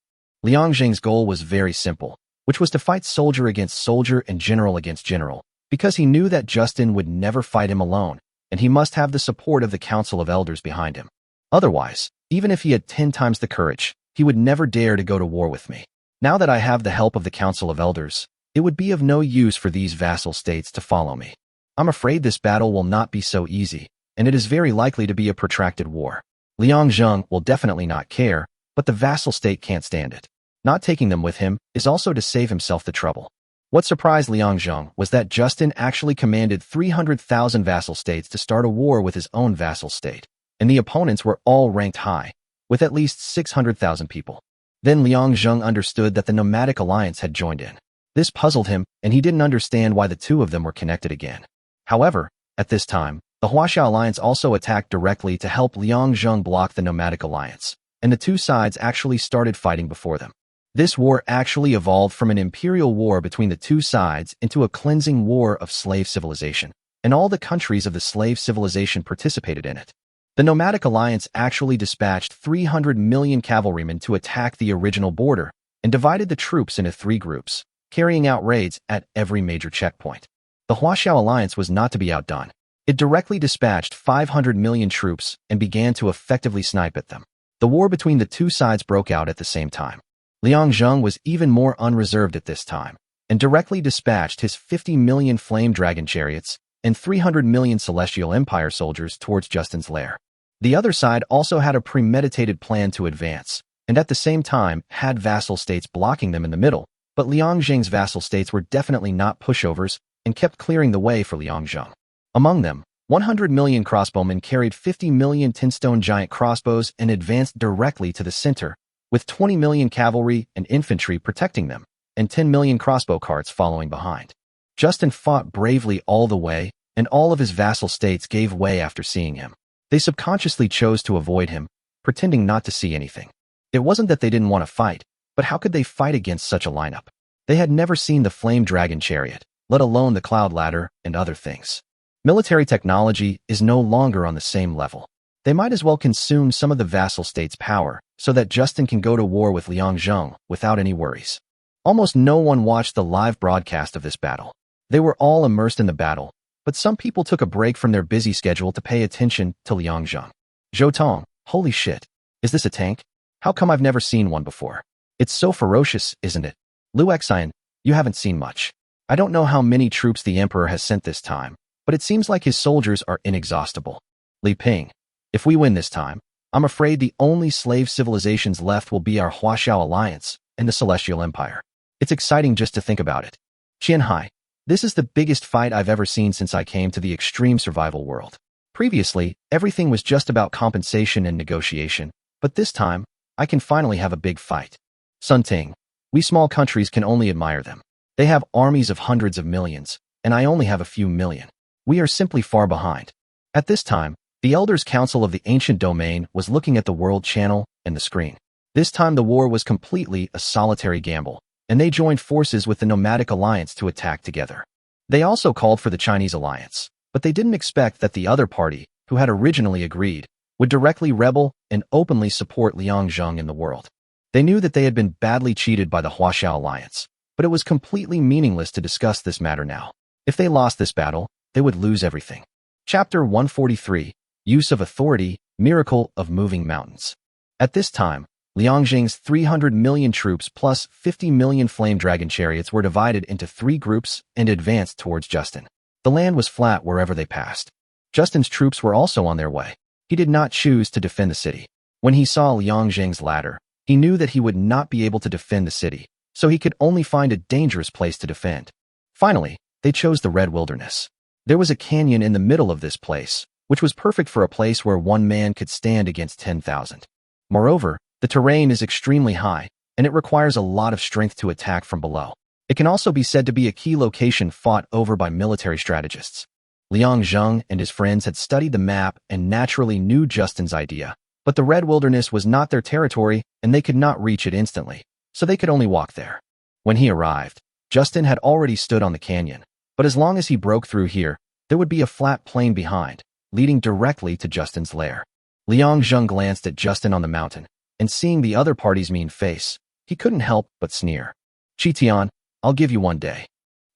Liang Jing's goal was very simple, which was to fight soldier against soldier and general against general, because he knew that Justin would never fight him alone, and he must have the support of the Council of Elders behind him. Otherwise, even if he had 10 times the courage, he would never dare to go to war with me. Now that I have the help of the Council of Elders, it would be of no use for these vassal states to follow me. I'm afraid this battle will not be so easy, and it is very likely to be a protracted war. Liang Zheng will definitely not care, but the vassal state can't stand it. Not taking them with him is also to save himself the trouble. What surprised Liang Zheng was that Justin actually commanded 300,000 vassal states to start a war with his own vassal state, and the opponents were all ranked high, with at least 600,000 people. Then Liang Zheng understood that the nomadic alliance had joined in. This puzzled him, and he didn't understand why the two of them were connected again. However, at this time, the Huaxia alliance also attacked directly to help Liang Zheng block the nomadic alliance, and the two sides actually started fighting before them. This war actually evolved from an imperial war between the two sides into a cleansing war of slave civilization, and all the countries of the slave civilization participated in it. The nomadic alliance actually dispatched 300 million cavalrymen to attack the original border and divided the troops into 3 groups, carrying out raids at every major checkpoint. The Huaxiao alliance was not to be outdone. It directly dispatched 500 million troops and began to effectively snipe at them. The war between the two sides broke out at the same time. Liang Zheng was even more unreserved at this time, and directly dispatched his 50 million flame dragon chariots and 300 million Celestial Empire soldiers towards Justin's lair. The other side also had a premeditated plan to advance, and at the same time had vassal states blocking them in the middle, but Liang Zheng's vassal states were definitely not pushovers and kept clearing the way for Liang Zheng. Among them, 100 million crossbowmen carried 50 million tinstone giant crossbows and advanced directly to the center, with 20 million cavalry and infantry protecting them, and 10 million crossbow carts following behind. Justin fought bravely all the way, and all of his vassal states gave way after seeing him. They subconsciously chose to avoid him, pretending not to see anything. It wasn't that they didn't want to fight, but how could they fight against such a lineup? They had never seen the flame dragon chariot, let alone the cloud ladder and other things. Military technology is no longer on the same level. They might as well consume some of the vassal states' power so that Justin can go to war with Liang Zheng without any worries. Almost no one watched the live broadcast of this battle. They were all immersed in the battle, but some people took a break from their busy schedule to pay attention to Liang Zheng. Zhou Tong, holy shit. Is this a tank? How come I've never seen one before? It's so ferocious, isn't it? Lu Xian, you haven't seen much. I don't know how many troops the Emperor has sent this time, but it seems like his soldiers are inexhaustible. Li Ping, if we win this time, I'm afraid the only slave civilizations left will be our Huaxiao alliance and the Celestial Empire. It's exciting just to think about it. Qianhai, this is the biggest fight I've ever seen since I came to the extreme survival world. Previously, everything was just about compensation and negotiation, but this time, I can finally have a big fight. Sun Ting, we small countries can only admire them. They have armies of hundreds of millions, and I only have a few million. We are simply far behind. At this time, the Elders' Council of the Ancient Domain was looking at the World Channel and the screen. This time the war was completely a solitary gamble, and they joined forces with the Nomadic Alliance to attack together. They also called for the Chinese Alliance, but they didn't expect that the other party, who had originally agreed, would directly rebel and openly support Liang Zheng in the world. They knew that they had been badly cheated by the Huaxiao Alliance, but it was completely meaningless to discuss this matter now. If they lost this battle, they would lose everything. Chapter 143, Use of Authority, Miracle of Moving Mountains. At this time, Liang Zheng's 300 million troops plus 50 million flame dragon chariots were divided into 3 groups and advanced towards Justin. The land was flat wherever they passed. Justin's troops were also on their way. He did not choose to defend the city. When he saw Liang Zheng's ladder, he knew that he would not be able to defend the city, so he could only find a dangerous place to defend. Finally, they chose the Red Wilderness. There was a canyon in the middle of this place, which was perfect for a place where one man could stand against 10,000. Moreover, the terrain is extremely high, and it requires a lot of strength to attack from below. It can also be said to be a key location fought over by military strategists. Liang Zheng and his friends had studied the map and naturally knew Justin's idea, but the Red Wilderness was not their territory and they could not reach it instantly, so they could only walk there. When he arrived, Justin had already stood on the canyon, but as long as he broke through here, there would be a flat plain behind, leading directly to Justin's lair. Liang Zheng glanced at Justin on the mountain, and seeing the other party's mean face, he couldn't help but sneer. Qi Tian, I'll give you 1 day.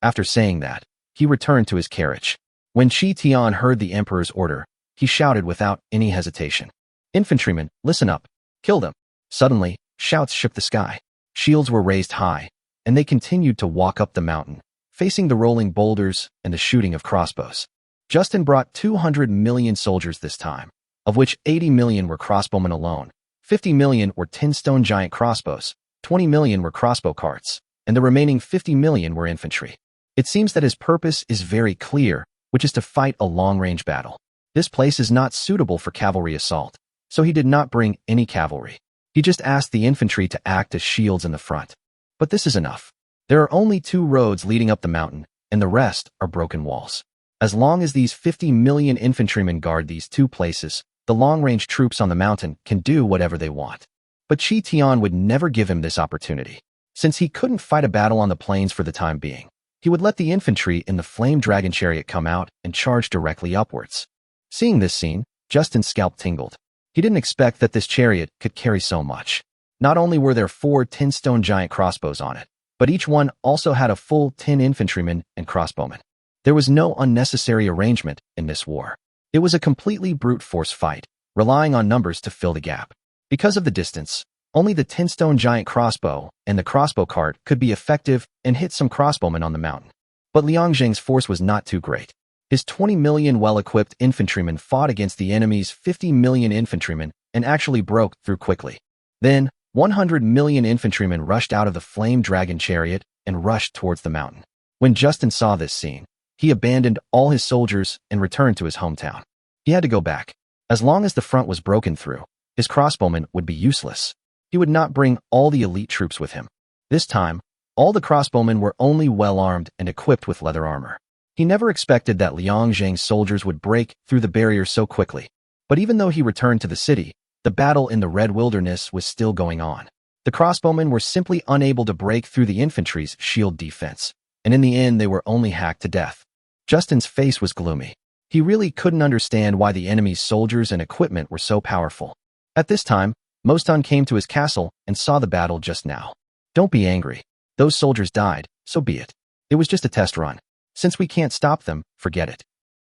After saying that, he returned to his carriage. When Qi Tian heard the emperor's order, he shouted without any hesitation. Infantrymen, listen up. Kill them. Suddenly, shouts shook the sky. Shields were raised high, and they continued to walk up the mountain, facing the rolling boulders and the shooting of crossbows. Justin brought 200 million soldiers this time, of which 80 million were crossbowmen alone, 50 million were 10-stone giant crossbows, 20 million were crossbow carts, and the remaining 50 million were infantry. It seems that his purpose is very clear, which is to fight a long-range battle. This place is not suitable for cavalry assault, so he did not bring any cavalry. He just asked the infantry to act as shields in the front. But this is enough. There are only 2 roads leading up the mountain, and the rest are broken walls. As long as these 50 million infantrymen guard these 2 places, the long-range troops on the mountain can do whatever they want. But Qi Tian would never give him this opportunity. Since he couldn't fight a battle on the plains for the time being, he would let the infantry in the flame dragon chariot come out and charge directly upwards. Seeing this scene, Justin's scalp tingled. He didn't expect that this chariot could carry so much. Not only were there 4 10-stone giant crossbows on it, but each one also had a full 10 infantrymen and crossbowmen. There was no unnecessary arrangement in this war. It was a completely brute force fight, relying on numbers to fill the gap. Because of the distance, only the 10-stone giant crossbow and the crossbow cart could be effective and hit some crossbowmen on the mountain. But Liang Zheng's force was not too great. His 20 million well-equipped infantrymen fought against the enemy's 50 million infantrymen and actually broke through quickly. Then, 100 million infantrymen rushed out of the flame dragon chariot and rushed towards the mountain. When Justin saw this scene, he abandoned all his soldiers and returned to his hometown. He had to go back. As long as the front was broken through, his crossbowmen would be useless. He would not bring all the elite troops with him. This time, all the crossbowmen were only well-armed and equipped with leather armor. He never expected that Liang Zheng's soldiers would break through the barrier so quickly. But even though he returned to the city, the battle in the Red Wilderness was still going on. The crossbowmen were simply unable to break through the infantry's shield defense, and in the end they were only hacked to death. Justin's face was gloomy. He really couldn't understand why the enemy's soldiers and equipment were so powerful. At this time, Mostan came to his castle and saw the battle just now. Don't be angry. Those soldiers died, so be it. It was just a test run. Since we can't stop them, forget it.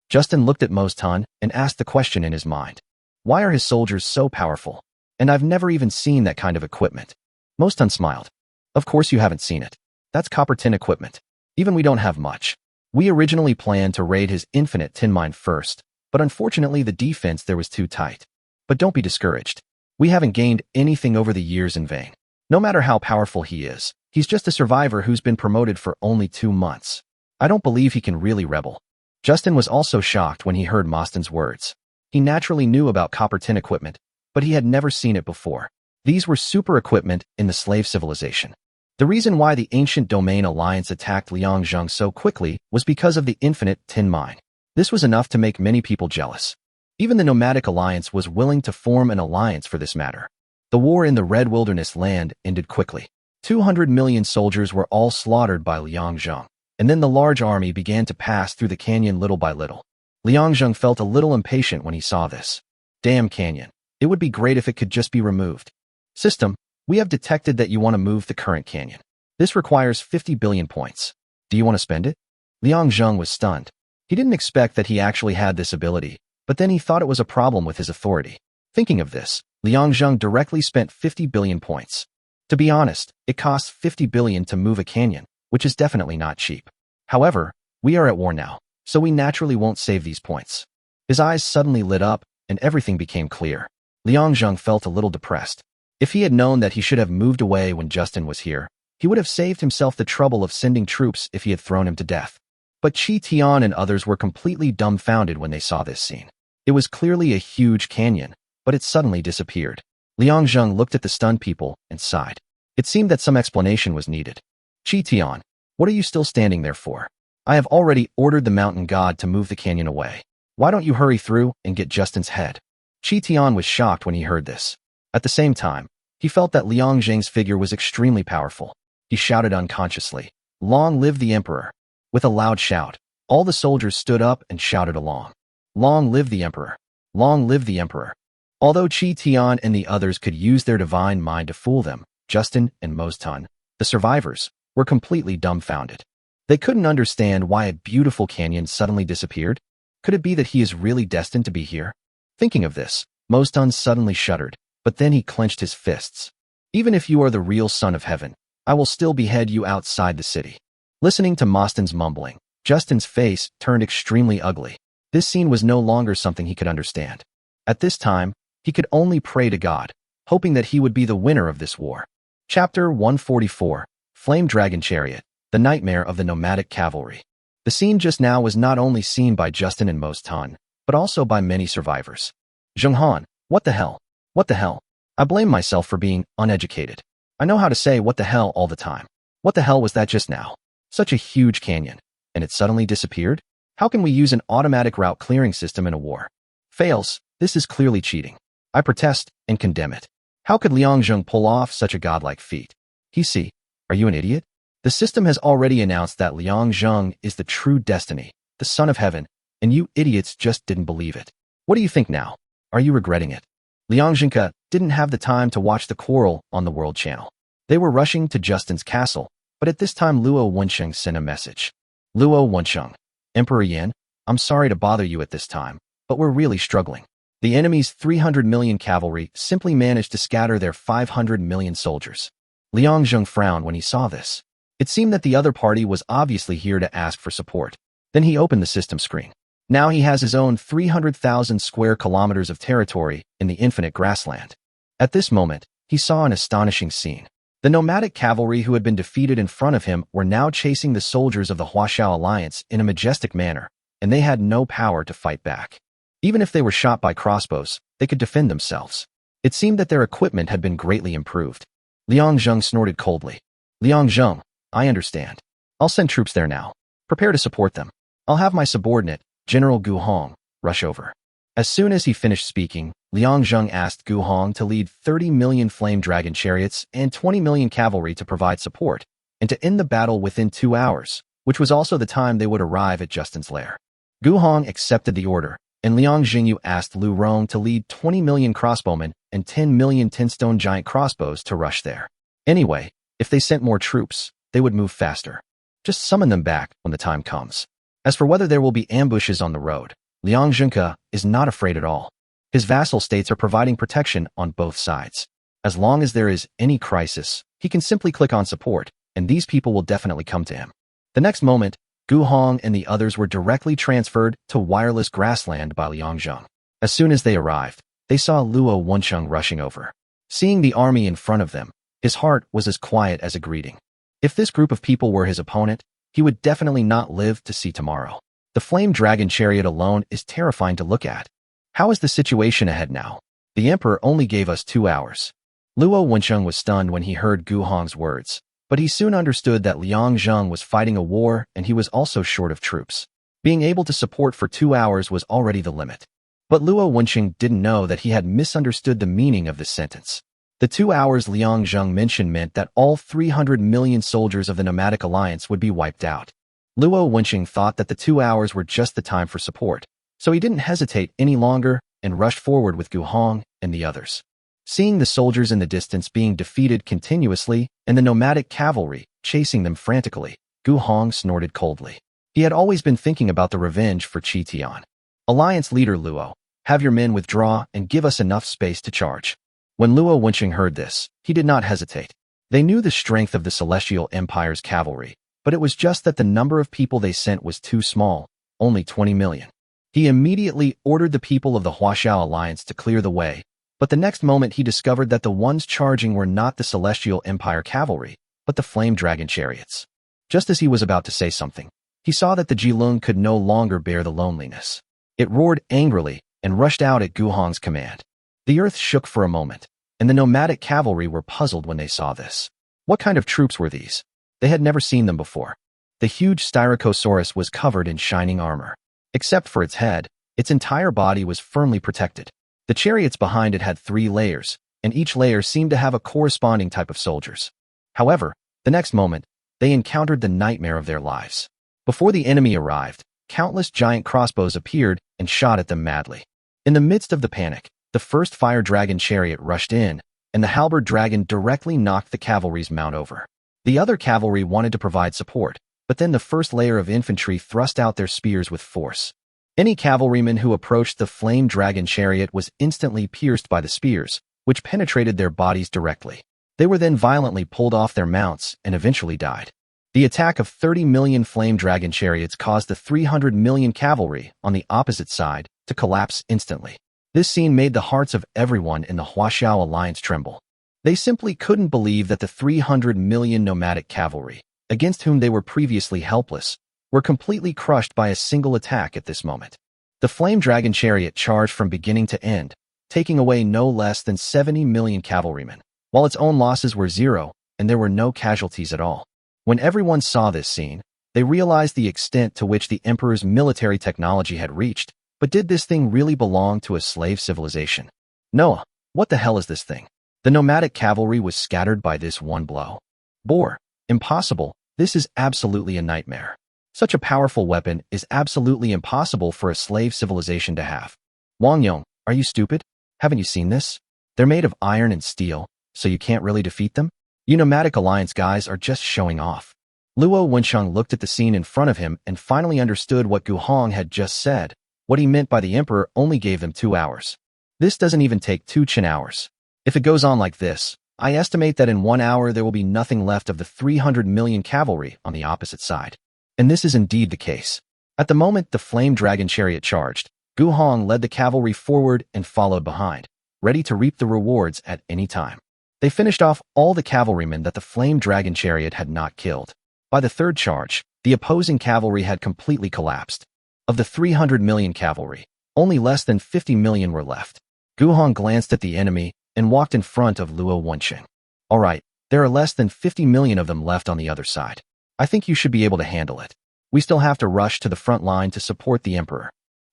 Justin looked at Mostan and asked the question in his mind. Why are his soldiers so powerful? And I've never even seen that kind of equipment. Mostan smiled. Of course you haven't seen it. That's copper tin equipment. Even we don't have much. We originally planned to raid his infinite tin mine first, but unfortunately the defense there was too tight. But don't be discouraged. We haven't gained anything over the years in vain. No matter how powerful he is, he's just a survivor who's been promoted for only 2 months. I don't believe he can really rebel. Justin was also shocked when he heard Mostan's words. He naturally knew about copper tin equipment, but he had never seen it before. These were super equipment in the slave civilization. The reason why the Ancient Domain Alliance attacked Liang Zheng so quickly was because of the infinite tin mine. This was enough to make many people jealous. Even the Nomadic Alliance was willing to form an alliance for this matter. The war in the Red Wilderness land ended quickly. 200 million soldiers were all slaughtered by Liang Zheng, and then the large army began to pass through the canyon little by little. Liang Zheng felt a little impatient when he saw this. Damn canyon. It would be great if it could just be removed. System, we have detected that you want to move the current canyon. This requires 50 billion points. Do you want to spend it? Liang Zheng was stunned. He didn't expect that he actually had this ability, but then he thought it was a problem with his authority. Thinking of this, Liang Zheng directly spent 50 billion points. To be honest, it costs 50 billion to move a canyon, which is definitely not cheap. However, we are at war now, so we naturally won't save these points. His eyes suddenly lit up, and everything became clear. Liang Zheng felt a little depressed. If he had known that he should have moved away when Justin was here, he would have saved himself the trouble of sending troops if he had thrown him to death. But Qi Tian and others were completely dumbfounded when they saw this scene. It was clearly a huge canyon, but it suddenly disappeared. Liang Zheng looked at the stunned people and sighed. It seemed that some explanation was needed. Qi Tian, what are you still standing there for? I have already ordered the mountain god to move the canyon away. Why don't you hurry through and get Justin's head? Qi Tian was shocked when he heard this. At the same time, he felt that Liang Zheng's figure was extremely powerful. He shouted unconsciously, "Long live the emperor!" With a loud shout, all the soldiers stood up and shouted along. Long live the emperor! Long live the emperor! Although Qi Tian and the others could use their divine mind to fool them, Justin and Moston, the survivors, were completely dumbfounded. They couldn't understand why a beautiful canyon suddenly disappeared. Could it be that he is really destined to be here? Thinking of this, Moston suddenly shuddered, but then he clenched his fists. Even if you are the real son of heaven, I will still behead you outside the city. Listening to Moston's mumbling, Justin's face turned extremely ugly. This scene was no longer something he could understand. At this time, he could only pray to God, hoping that he would be the winner of this war. Chapter 144, Flame Dragon Chariot, The Nightmare of the Nomadic Cavalry. The scene just now was not only seen by Justin and Moston, but also by many survivors. Zhenghan, what the hell? What the hell? I blame myself for being uneducated. I know how to say what the hell all the time. What the hell was that just now? Such a huge canyon, and it suddenly disappeared? How can we use an automatic route clearing system in a war? Fails, this is clearly cheating. I protest and condemn it. How could Liang Zheng pull off such a godlike feat? Hisi, are you an idiot? The system has already announced that Liang Zheng is the true destiny, the son of heaven, and you idiots just didn't believe it. What do you think now? Are you regretting it? Liang Zhengke didn't have the time to watch the quarrel on the World Channel. They were rushing to Justin's castle, but at this time Luo Wensheng sent a message. Luo Wensheng, Emperor Yan, I'm sorry to bother you at this time, but we're really struggling. The enemy's 300 million cavalry simply managed to scatter their 500 million soldiers. Liang Zheng frowned when he saw this. It seemed that the other party was obviously here to ask for support. Then he opened the system screen. Now he has his own 300,000 square kilometers of territory in the infinite grassland. At this moment, he saw an astonishing scene. The nomadic cavalry who had been defeated in front of him were now chasing the soldiers of the Huaxiao Alliance in a majestic manner, and they had no power to fight back. Even if they were shot by crossbows, they could defend themselves. It seemed that their equipment had been greatly improved. Liang Zheng snorted coldly. Liang Zheng, I understand. I'll send troops there now. Prepare to support them. I'll have my subordinate, General Gu Hong, rush over. As soon as he finished speaking, Liang Zheng asked Gu Hong to lead 30 million flame dragon chariots and 20 million cavalry to provide support, and to end the battle within 2 hours, which was also the time they would arrive at Justin's lair. Gu Hong accepted the order, and Liang Jingyu asked Lu Rong to lead 20 million crossbowmen and 10 million 10-stone giant crossbows to rush there. Anyway, if they sent more troops, they would move faster. Just summon them back when the time comes. As for whether there will be ambushes on the road, Liang Zhengke is not afraid at all. His vassal states are providing protection on both sides. As long as there is any crisis, he can simply click on support, and these people will definitely come to him. The next moment, Gu Hong and the others were directly transferred to wireless grassland by Liang Zheng. As soon as they arrived, they saw Luo Wensheng rushing over. Seeing the army in front of them, his heart was as quiet as a greeting. If this group of people were his opponent, he would definitely not live to see tomorrow. The flame dragon chariot alone is terrifying to look at. How is the situation ahead now? The emperor only gave us 2 hours. Luo Wensheng was stunned when he heard Gu Hong's words, but he soon understood that Liang Zheng was fighting a war and he was also short of troops. Being able to support for 2 hours was already the limit. But Luo Wensheng didn't know that he had misunderstood the meaning of this sentence. The 2 hours Liang Zheng mentioned meant that all 300 million soldiers of the Nomadic Alliance would be wiped out. Luo Wensheng thought that the 2 hours were just the time for support, so he didn't hesitate any longer and rushed forward with Gu Hong and the others. Seeing the soldiers in the distance being defeated continuously and the nomadic cavalry chasing them frantically, Gu Hong snorted coldly. He had always been thinking about the revenge for Qi Tian. Alliance leader Luo, have your men withdraw and give us enough space to charge. When Luo Wensheng heard this, he did not hesitate. They knew the strength of the Celestial Empire's cavalry, but it was just that the number of people they sent was too small, only 20 million. He immediately ordered the people of the Huaxiao Alliance to clear the way, but the next moment he discovered that the ones charging were not the Celestial Empire cavalry, but the flame dragon chariots. Just as he was about to say something, he saw that the Jilun could no longer bear the loneliness. It roared angrily and rushed out at Gu Hong's command. The earth shook for a moment, and the nomadic cavalry were puzzled when they saw this. What kind of troops were these? They had never seen them before. The huge Styracosaurus was covered in shining armor. Except for its head, its entire body was firmly protected. The chariots behind it had 3 layers, and each layer seemed to have a corresponding type of soldiers. However, the next moment, they encountered the nightmare of their lives. Before the enemy arrived, countless giant crossbows appeared and shot at them madly. In the midst of the panic, the first fire dragon chariot rushed in, and the halberd dragon directly knocked the cavalry's mount over. The other cavalry wanted to provide support, but then the first layer of infantry thrust out their spears with force. Any cavalryman who approached the flame dragon chariot was instantly pierced by the spears, which penetrated their bodies directly. They were then violently pulled off their mounts and eventually died. The attack of 30 million flame dragon chariots caused the 300 million cavalry on the opposite side to collapse instantly. This scene made the hearts of everyone in the Huaxiao alliance tremble. They simply couldn't believe that the 300 million nomadic cavalry, against whom they were previously helpless, were completely crushed by a single attack at this moment. The flame dragon chariot charged from beginning to end, taking away no less than 70 million cavalrymen, while its own losses were zero and there were no casualties at all. When everyone saw this scene, they realized the extent to which the emperor's military technology had reached. But did this thing really belong to a slave civilization? Noah, what the hell is this thing? The nomadic cavalry was scattered by this one blow. Bore, impossible, this is absolutely a nightmare. Such a powerful weapon is absolutely impossible for a slave civilization to have. Wang Yong, are you stupid? Haven't you seen this? They're made of iron and steel, so you can't really defeat them? You nomadic alliance guys are just showing off. Luo Wensheng looked at the scene in front of him and finally understood what Gu Hong had just said. What he meant by the emperor only gave them 2 hours. This doesn't even take 2 Qin hours. If it goes on like this, I estimate that in 1 hour there will be nothing left of the 300 million cavalry on the opposite side. And this is indeed the case. At the moment the flame dragon chariot charged, Gu Hong led the cavalry forward and followed behind, ready to reap the rewards at any time. They finished off all the cavalrymen that the flame dragon chariot had not killed. By the third charge, the opposing cavalry had completely collapsed. Of the 300 million cavalry, only less than 50 million were left. Gu Hong glanced at the enemy and walked in front of Luo Wensheng. All right, there are less than 50 million of them left on the other side. I think you should be able to handle it. We still have to rush to the front line to support the emperor.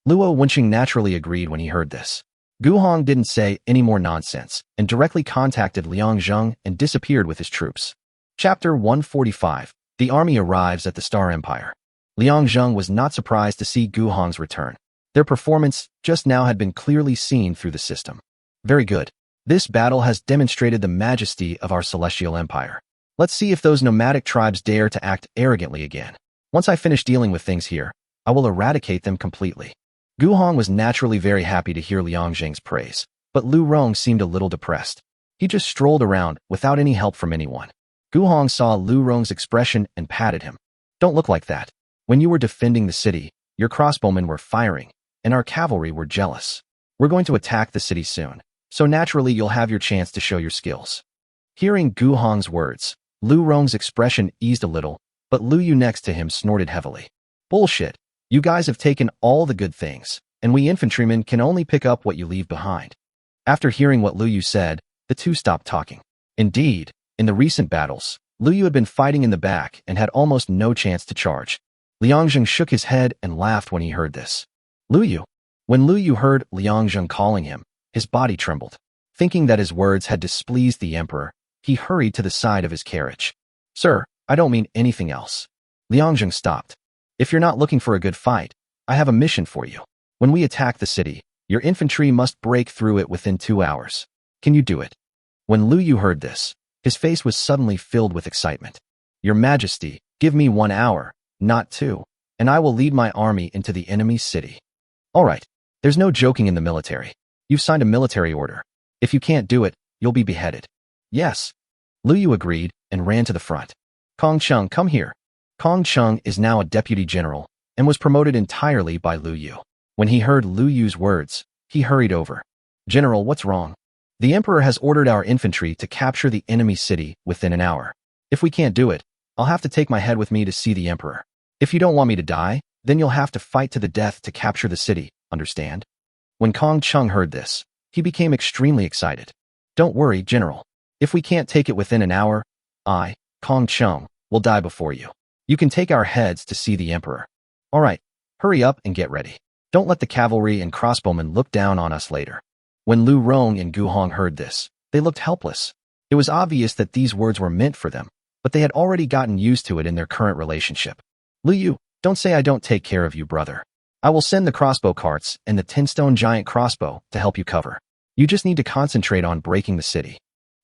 Luo Wensheng naturally agreed when he heard this. Gu Hong didn't say any more nonsense and directly contacted Liang Zheng and disappeared with his troops. Chapter 145. The army arrives at the Star Empire. Liang Zheng was not surprised to see Gu Hong's return. Their performance just now had been clearly seen through the system. Very good. This battle has demonstrated the majesty of our celestial empire. Let's see if those nomadic tribes dare to act arrogantly again. Once I finish dealing with things here, I will eradicate them completely. Gu Hong was naturally very happy to hear Liang Zheng's praise, but Lu Rong seemed a little depressed. He just strolled around without any help from anyone. Gu Hong saw Lu Rong's expression and patted him. Don't look like that. When you were defending the city, your crossbowmen were firing, and our cavalry were jealous. We're going to attack the city soon, so naturally you'll have your chance to show your skills. Hearing Gu Hong's words, Lu Rong's expression eased a little, but Lu Yu next to him snorted heavily. Bullshit. You guys have taken all the good things, and we infantrymen can only pick up what you leave behind. After hearing what Lu Yu said, the two stopped talking. Indeed, in the recent battles, Lu Yu had been fighting in the back and had almost no chance to charge. Liang Zheng shook his head and laughed when he heard this. Lu Yu. When Lu Yu heard Liang Zheng calling him, his body trembled. Thinking that his words had displeased the emperor, he hurried to the side of his carriage. Sir, I don't mean anything else. Liang Zheng stopped. If you're not looking for a good fight, I have a mission for you. When we attack the city, your infantry must break through it within 2 hours. Can you do it? When Lu Yu heard this, his face was suddenly filled with excitement. Your Majesty, give me 1 hour, not 2, and I will lead my army into the enemy's city. All right, there's no joking in the military. You've signed a military order. If you can't do it, you'll be beheaded. Yes. Lu Yu agreed and ran to the front. Kong Chung, come here. Kong Chung is now a deputy general and was promoted entirely by Lu Yu. When he heard Lu Yu's words, he hurried over. General, what's wrong? The emperor has ordered our infantry to capture the enemy city within an hour. If we can't do it, I'll have to take my head with me to see the emperor. If you don't want me to die, then you'll have to fight to the death to capture the city, understand? When Kong Chung heard this, he became extremely excited. Don't worry, General. If we can't take it within an hour, I, Kong Chung, will die before you. You can take our heads to see the emperor. All right, hurry up and get ready. Don't let the cavalry and crossbowmen look down on us later. When Lu Rong and Gu Hong heard this, they looked helpless. It was obvious that these words were meant for them, but they had already gotten used to it in their current relationship. Lu Yu, don't say I don't take care of you, brother. I will send the crossbow carts and the 10-stone giant crossbow to help you cover. You just need to concentrate on breaking the city.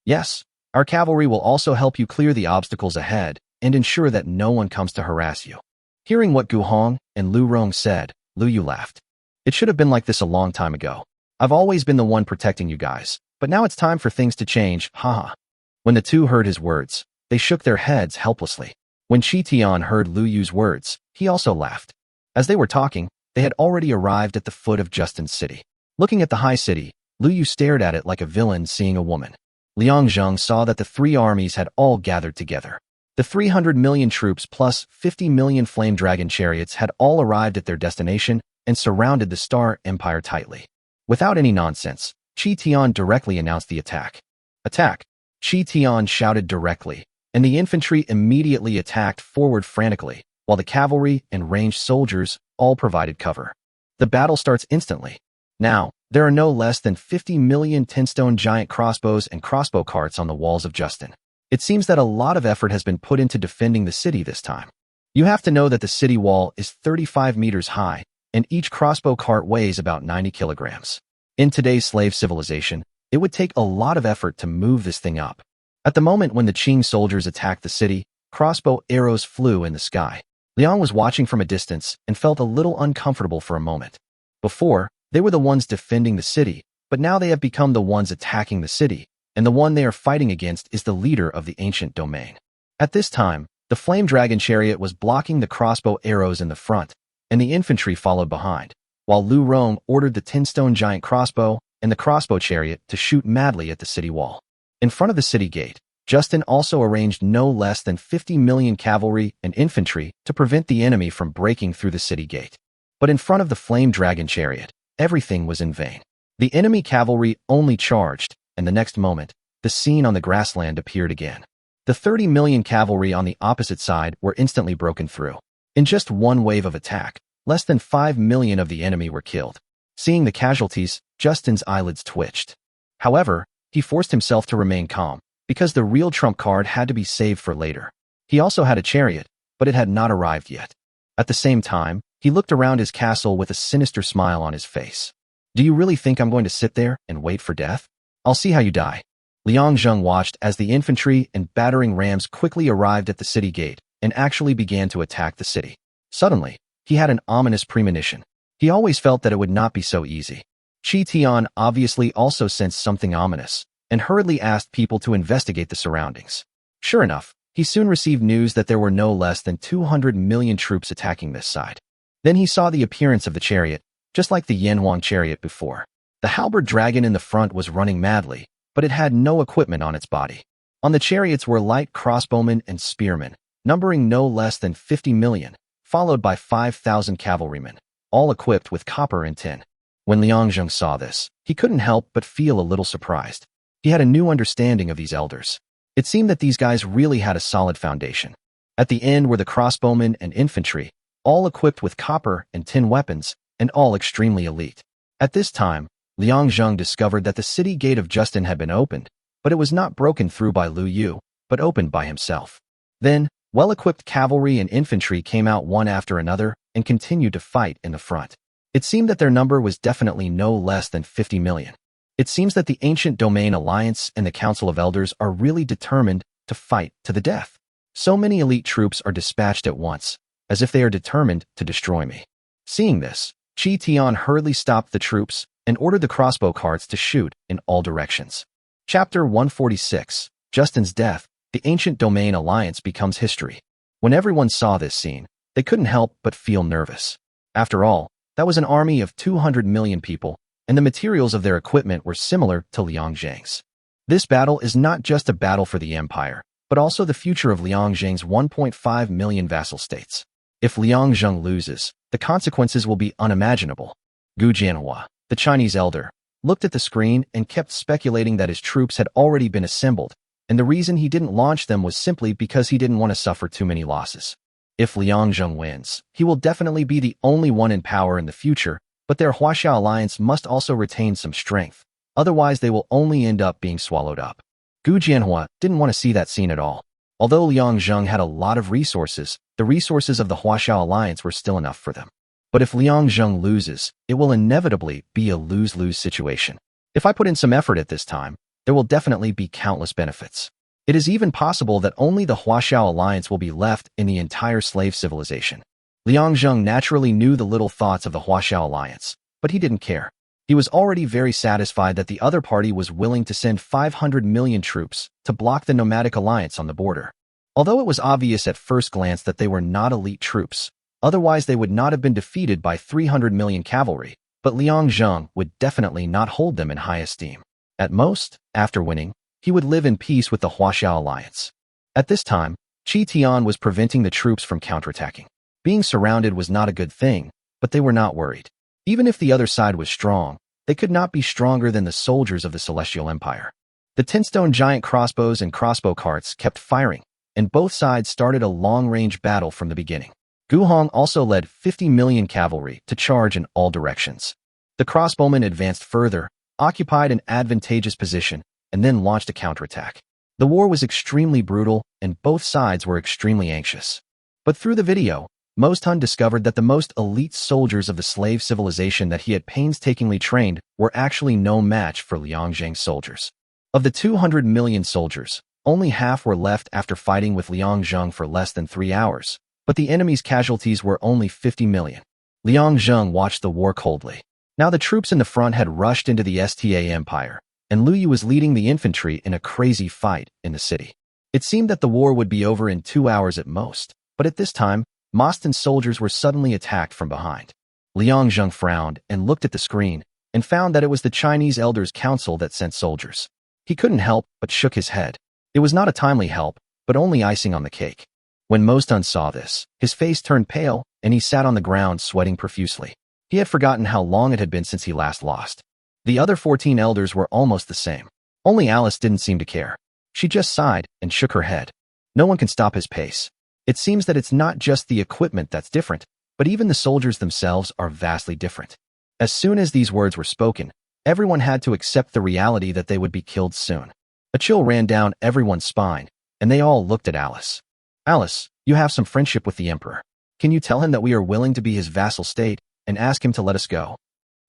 Yes, our cavalry will also help you clear the obstacles ahead and ensure that no one comes to harass you. Hearing what Gu Hong and Lu Rong said, Lu Yu laughed. It should have been like this a long time ago. I've always been the one protecting you guys, but now it's time for things to change, haha. When the two heard his words, they shook their heads helplessly. When Chi Tian heard Lu Yu's words, he also laughed. As they were talking, they had already arrived at the foot of Justin's city. Looking at the high city, Lu Yu stared at it like a villain seeing a woman. Liang Zheng saw that the three armies had all gathered together. The 300 million troops plus 50 million flame dragon chariots had all arrived at their destination and surrounded the Star Empire tightly. Without any nonsense, Chi Tian directly announced the attack. Attack! Chi Tian shouted directly, and the infantry immediately attacked forward frantically, while the cavalry and ranged soldiers all provided cover. The battle starts instantly. Now, there are no less than 50 million tinstone giant crossbows and crossbow carts on the walls of Justin. It seems that a lot of effort has been put into defending the city this time. You have to know that the city wall is 35 meters high, and each crossbow cart weighs about 90 kilograms. In today's slave civilization, it would take a lot of effort to move this thing up. At the moment when the Qing soldiers attacked the city, crossbow arrows flew in the sky. Liang was watching from a distance and felt a little uncomfortable for a moment. Before, they were the ones defending the city, but now they have become the ones attacking the city, and the one they are fighting against is the leader of the ancient domain. At this time, the flame dragon chariot was blocking the crossbow arrows in the front, and the infantry followed behind, while Lu Rong ordered the tinstone giant crossbow and the crossbow chariot to shoot madly at the city wall. In front of the city gate, Justin also arranged no less than 50 million cavalry and infantry to prevent the enemy from breaking through the city gate. But in front of the flame dragon chariot, everything was in vain. The enemy cavalry only charged, and the next moment, the scene on the grassland appeared again. The 30 million cavalry on the opposite side were instantly broken through. In just one wave of attack, less than 5 million of the enemy were killed. Seeing the casualties, Justin's eyelids twitched. However, he forced himself to remain calm, because the real trump card had to be saved for later. He also had a chariot, but it had not arrived yet. At the same time, he looked around his castle with a sinister smile on his face. Do you really think I'm going to sit there and wait for death? I'll see how you die. Liang Zheng watched as the infantry and battering rams quickly arrived at the city gate and actually began to attack the city. Suddenly, he had an ominous premonition. He always felt that it would not be so easy. Chi Tian obviously also sensed something ominous and hurriedly asked people to investigate the surroundings. Sure enough, he soon received news that there were no less than 200 million troops attacking this side. Then he saw the appearance of the chariot, just like the Yanhuang chariot before. The halberd dragon in the front was running madly, but it had no equipment on its body. On the chariots were light crossbowmen and spearmen, numbering no less than 50 million, followed by 5,000 cavalrymen, all equipped with copper and tin. When Liang Zheng saw this, he couldn't help but feel a little surprised. He had a new understanding of these elders. It seemed that these guys really had a solid foundation. At the end were the crossbowmen and infantry, all equipped with copper and tin weapons, and all extremely elite. At this time, Liang Zheng discovered that the city gate of Justin had been opened, but it was not broken through by Lu Yu, but opened by himself. Then, well-equipped cavalry and infantry came out one after another and continued to fight in the front. It seemed that their number was definitely no less than 50 million. It seems that the Ancient Domain Alliance and the Council of Elders are really determined to fight to the death. So many elite troops are dispatched at once, as if they are determined to destroy me. Seeing this, Chi Tian hurriedly stopped the troops and ordered the crossbow carts to shoot in all directions. Chapter 146, Justin's Death, the Ancient Domain Alliance becomes history. When everyone saw this scene, they couldn't help but feel nervous. After all, that was an army of 200 million people, and the materials of their equipment were similar to Liang Zheng's. This battle is not just a battle for the empire, but also the future of Liang Zheng's 1.5 million vassal states. If Liang Zheng loses, the consequences will be unimaginable. Gu Jianhua, the Chinese elder, looked at the screen and kept speculating that his troops had already been assembled, and the reason he didn't launch them was simply because he didn't want to suffer too many losses. If Liang Zheng wins, he will definitely be the only one in power in the future, but their Huaxia alliance must also retain some strength, otherwise they will only end up being swallowed up. Gu Jianhua didn't want to see that scene at all. Although Liang Zheng had a lot of resources, the resources of the Huaxia alliance were still enough for them. But if Liang Zheng loses, it will inevitably be a lose-lose situation. If I put in some effort at this time, there will definitely be countless benefits. It is even possible that only the Huaxiao alliance will be left in the entire slave civilization. Liang Zheng naturally knew the little thoughts of the Huaxiao alliance, but he didn't care. He was already very satisfied that the other party was willing to send 500 million troops to block the nomadic alliance on the border. Although it was obvious at first glance that they were not elite troops, otherwise they would not have been defeated by 300 million cavalry, but Liang Zheng would definitely not hold them in high esteem. At most, after winning, he would live in peace with the Huaxiao alliance. At this time, Qi Tian was preventing the troops from counterattacking. Being surrounded was not a good thing, but they were not worried. Even if the other side was strong, they could not be stronger than the soldiers of the Celestial Empire. The 10-stone giant crossbows and crossbow carts kept firing, and both sides started a long-range battle from the beginning. Gu Hong also led 50 million cavalry to charge in all directions. The crossbowmen advanced further, occupied an advantageous position, and then launched a counterattack. The war was extremely brutal, and both sides were extremely anxious. But through the video, Moston discovered that the most elite soldiers of the slave civilization that he had painstakingly trained were actually no match for Liang Zheng's soldiers. Of the 200 million soldiers, only half were left after fighting with Liang Zheng for less than 3 hours, but the enemy's casualties were only 50 million. Liang Zheng watched the war coldly. Now the troops in the front had rushed into the Sta Empire, and Lu Yu was leading the infantry in a crazy fight in the city. It seemed that the war would be over in 2 hours at most, but at this time, Moston's soldiers were suddenly attacked from behind. Liang Zheng frowned and looked at the screen and found that it was the Chinese Elders' Council that sent soldiers. He couldn't help but shook his head. It was not a timely help, but only icing on the cake. When Moston saw this, his face turned pale and he sat on the ground sweating profusely. He had forgotten how long it had been since he last lost. The other 14 elders were almost the same. Only Alice didn't seem to care. She just sighed and shook her head. No one can stop his pace. It seems that it's not just the equipment that's different, but even the soldiers themselves are vastly different. As soon as these words were spoken, everyone had to accept the reality that they would be killed soon. A chill ran down everyone's spine, and they all looked at Alice. Alice, you have some friendship with the Emperor. Can you tell him that we are willing to be his vassal state and ask him to let us go?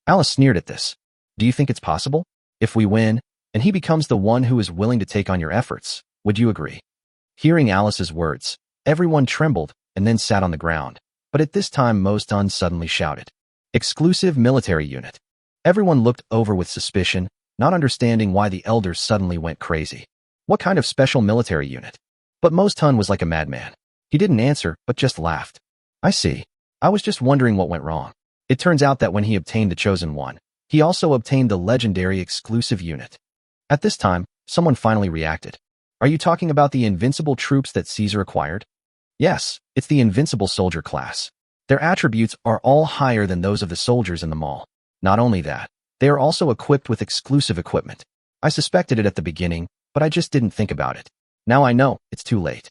Alice sneered at this. Do you think it's possible? If we win, and he becomes the one who is willing to take on your efforts, would you agree? Hearing Alice's words, everyone trembled and then sat on the ground, but at this time Moston suddenly shouted, "Exclusive military unit." Everyone looked over with suspicion, not understanding why the elders suddenly went crazy. What kind of special military unit? But Moston was like a madman. He didn't answer, but just laughed. I see. I was just wondering what went wrong. It turns out that when he obtained the Chosen One, he also obtained the legendary exclusive unit. At this time, someone finally reacted. Are you talking about the invincible troops that Caesar acquired? Yes, it's the invincible soldier class. Their attributes are all higher than those of the soldiers in the mall. Not only that, they are also equipped with exclusive equipment. I suspected it at the beginning, but I just didn't think about it. Now I know, it's too late.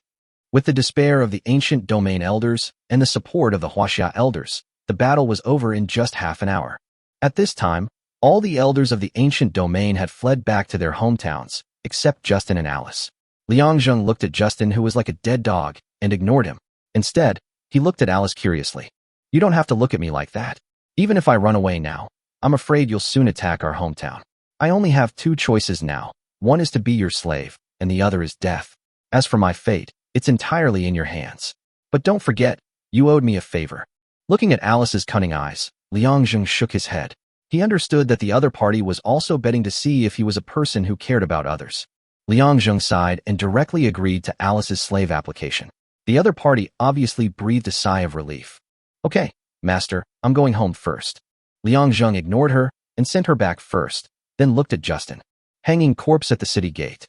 With the despair of the ancient domain elders and the support of the Huaxia elders, the battle was over in just half an hour. At this time, all the elders of the ancient domain had fled back to their hometowns, except Justin and Alice. Liang Zheng looked at Justin, who was like a dead dog, and ignored him. Instead, he looked at Alice curiously. You don't have to look at me like that. Even if I run away now, I'm afraid you'll soon attack our hometown. I only have 2 choices now. One is to be your slave, and the other is death. As for my fate, it's entirely in your hands. But don't forget, you owed me a favor. Looking at Alice's cunning eyes, Liang Zheng shook his head. He understood that the other party was also betting to see if he was a person who cared about others. Liang Zheng sighed and directly agreed to Alice's slave application. The other party obviously breathed a sigh of relief. Okay, master, I'm going home first. Liang Zheng ignored her and sent her back first, then looked at Justin, hanging corpse at the city gate.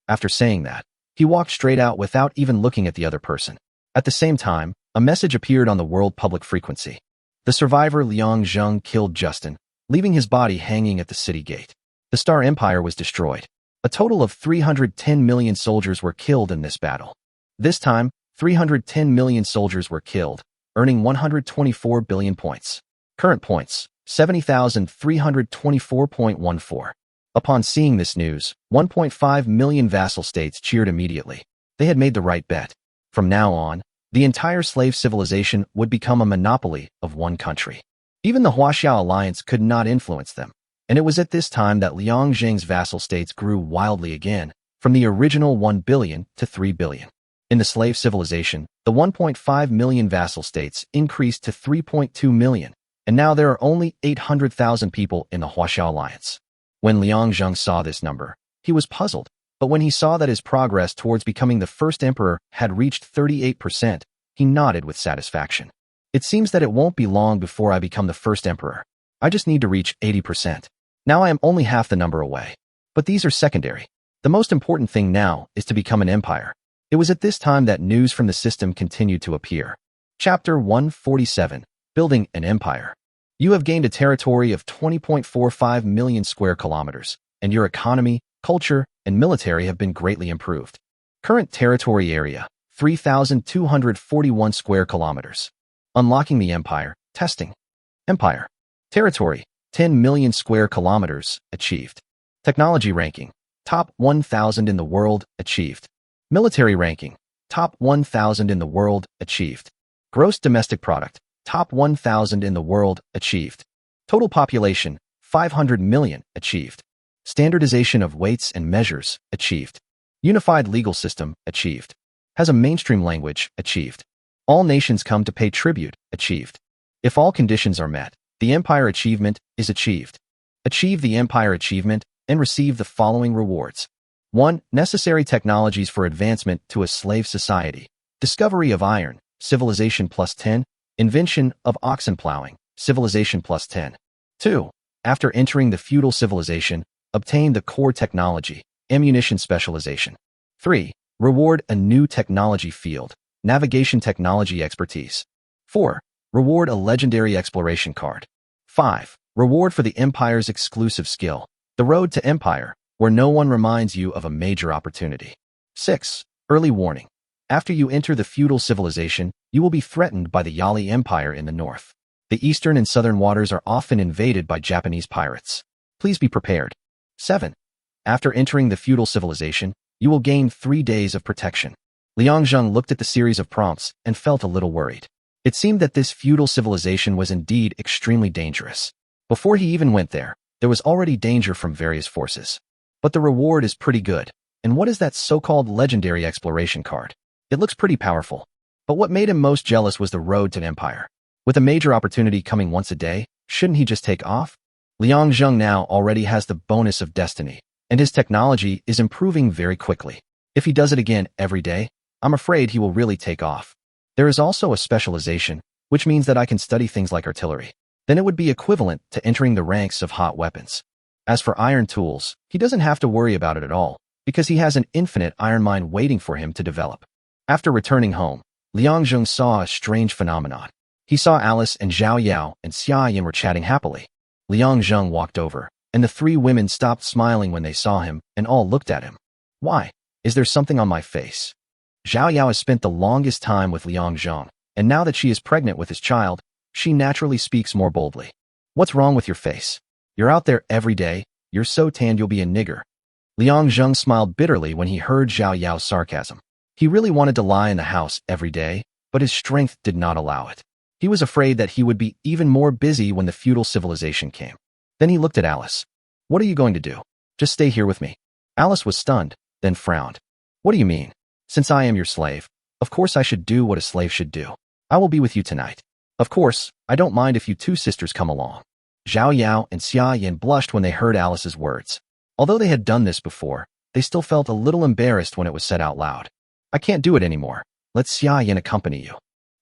After saying that, he walked straight out without even looking at the other person. At the same time, a message appeared on the world public frequency. The survivor Liang Zheng killed Justin, leaving his body hanging at the city gate. The Star Empire was destroyed. A total of 310 million soldiers were killed in this battle. This time, 310 million soldiers were killed, earning 124 billion points. Current points, 70,324.14. Upon seeing this news, 1.5 million vassal states cheered immediately. They had made the right bet. From now on, the entire slave civilization would become a monopoly of one country. Even the Huaxiao alliance could not influence them. And it was at this time that Liang Zheng's vassal states grew wildly again, from the original 1 billion to 3 billion. In the slave civilization, the 1.5 million vassal states increased to 3.2 million, and now there are only 800,000 people in the Huaxiao Alliance. When Liang Zheng saw this number, he was puzzled, but when he saw that his progress towards becoming the first emperor had reached 38%, he nodded with satisfaction. It seems that it won't be long before I become the first emperor. I just need to reach 80%. Now I am only half the number away. But these are secondary. The most important thing now is to become an empire. It was at this time that news from the system continued to appear. Chapter 147, Building an Empire. You have gained a territory of 20.45 million square kilometers, and your economy, culture, and military have been greatly improved. Current territory area, 3,241 square kilometers. Unlocking the empire, testing. Empire. Territory, 10 million square kilometers, achieved. Technology ranking, top 1,000 in the world, achieved. Military ranking, top 1,000 in the world, achieved. Gross domestic product, top 1,000 in the world, achieved. Total population, 500 million, achieved. Standardization of weights and measures, achieved. Unified legal system, achieved. Has a mainstream language, achieved. All nations come to pay tribute, achieved. If all conditions are met, the empire achievement is achieved. Achieve the empire achievement and receive the following rewards. 1. Necessary technologies for advancement to a slave society. Discovery of iron, civilization plus 10. Invention of oxen plowing, civilization plus 10. 2. After entering the feudal civilization, obtain the core technology, ammunition specialization. 3. Reward a new technology field, navigation technology expertise. 4. Reward a legendary exploration card. 5. Reward for the empire's exclusive skill, the road to empire, where no one reminds you of a major opportunity. 6. Early warning. After you enter the feudal civilization, you will be threatened by the Yali Empire in the north. The eastern and southern waters are often invaded by Japanese pirates. Please be prepared. 7. After entering the feudal civilization, you will gain 3 days of protection. Liang Zheng looked at the series of prompts and felt a little worried. It seemed that this feudal civilization was indeed extremely dangerous. Before he even went there was already danger from various forces. But the reward is pretty good. And what is that so-called legendary exploration card? It looks pretty powerful. But what made him most jealous was the road to empire. With a major opportunity coming once a day, shouldn't he just take off? Liang Zheng now already has the bonus of destiny, and his technology is improving very quickly. If he does it again every day, I'm afraid he will really take off. There is also a specialization, which means that I can study things like artillery. Then it would be equivalent to entering the ranks of hot weapons. As for iron tools, he doesn't have to worry about it at all, because he has an infinite iron mine waiting for him to develop. After returning home, Liang Zheng saw a strange phenomenon. He saw Alice and Zhao Yao and Xia Yin were chatting happily. Liang Zheng walked over, and the 3 women stopped smiling when they saw him, and all looked at him. Why? Is there something on my face? Zhao Yao has spent the longest time with Liang Zheng, and now that she is pregnant with his child, she naturally speaks more boldly. What's wrong with your face? You're out there every day, you're so tanned you'll be a nigger. Liang Zheng smiled bitterly when he heard Zhao Yao's sarcasm. He really wanted to lie in the house every day, but his strength did not allow it. He was afraid that he would be even more busy when the feudal civilization came. Then he looked at Alice. What are you going to do? Just stay here with me. Alice was stunned, then frowned. What do you mean? Since I am your slave, of course I should do what a slave should do. I will be with you tonight. Of course, I don't mind if you 2 sisters come along. Zhao Yao and Xia Yin blushed when they heard Alice's words. Although they had done this before, they still felt a little embarrassed when it was said out loud. I can't do it anymore. Let Xia Yin accompany you.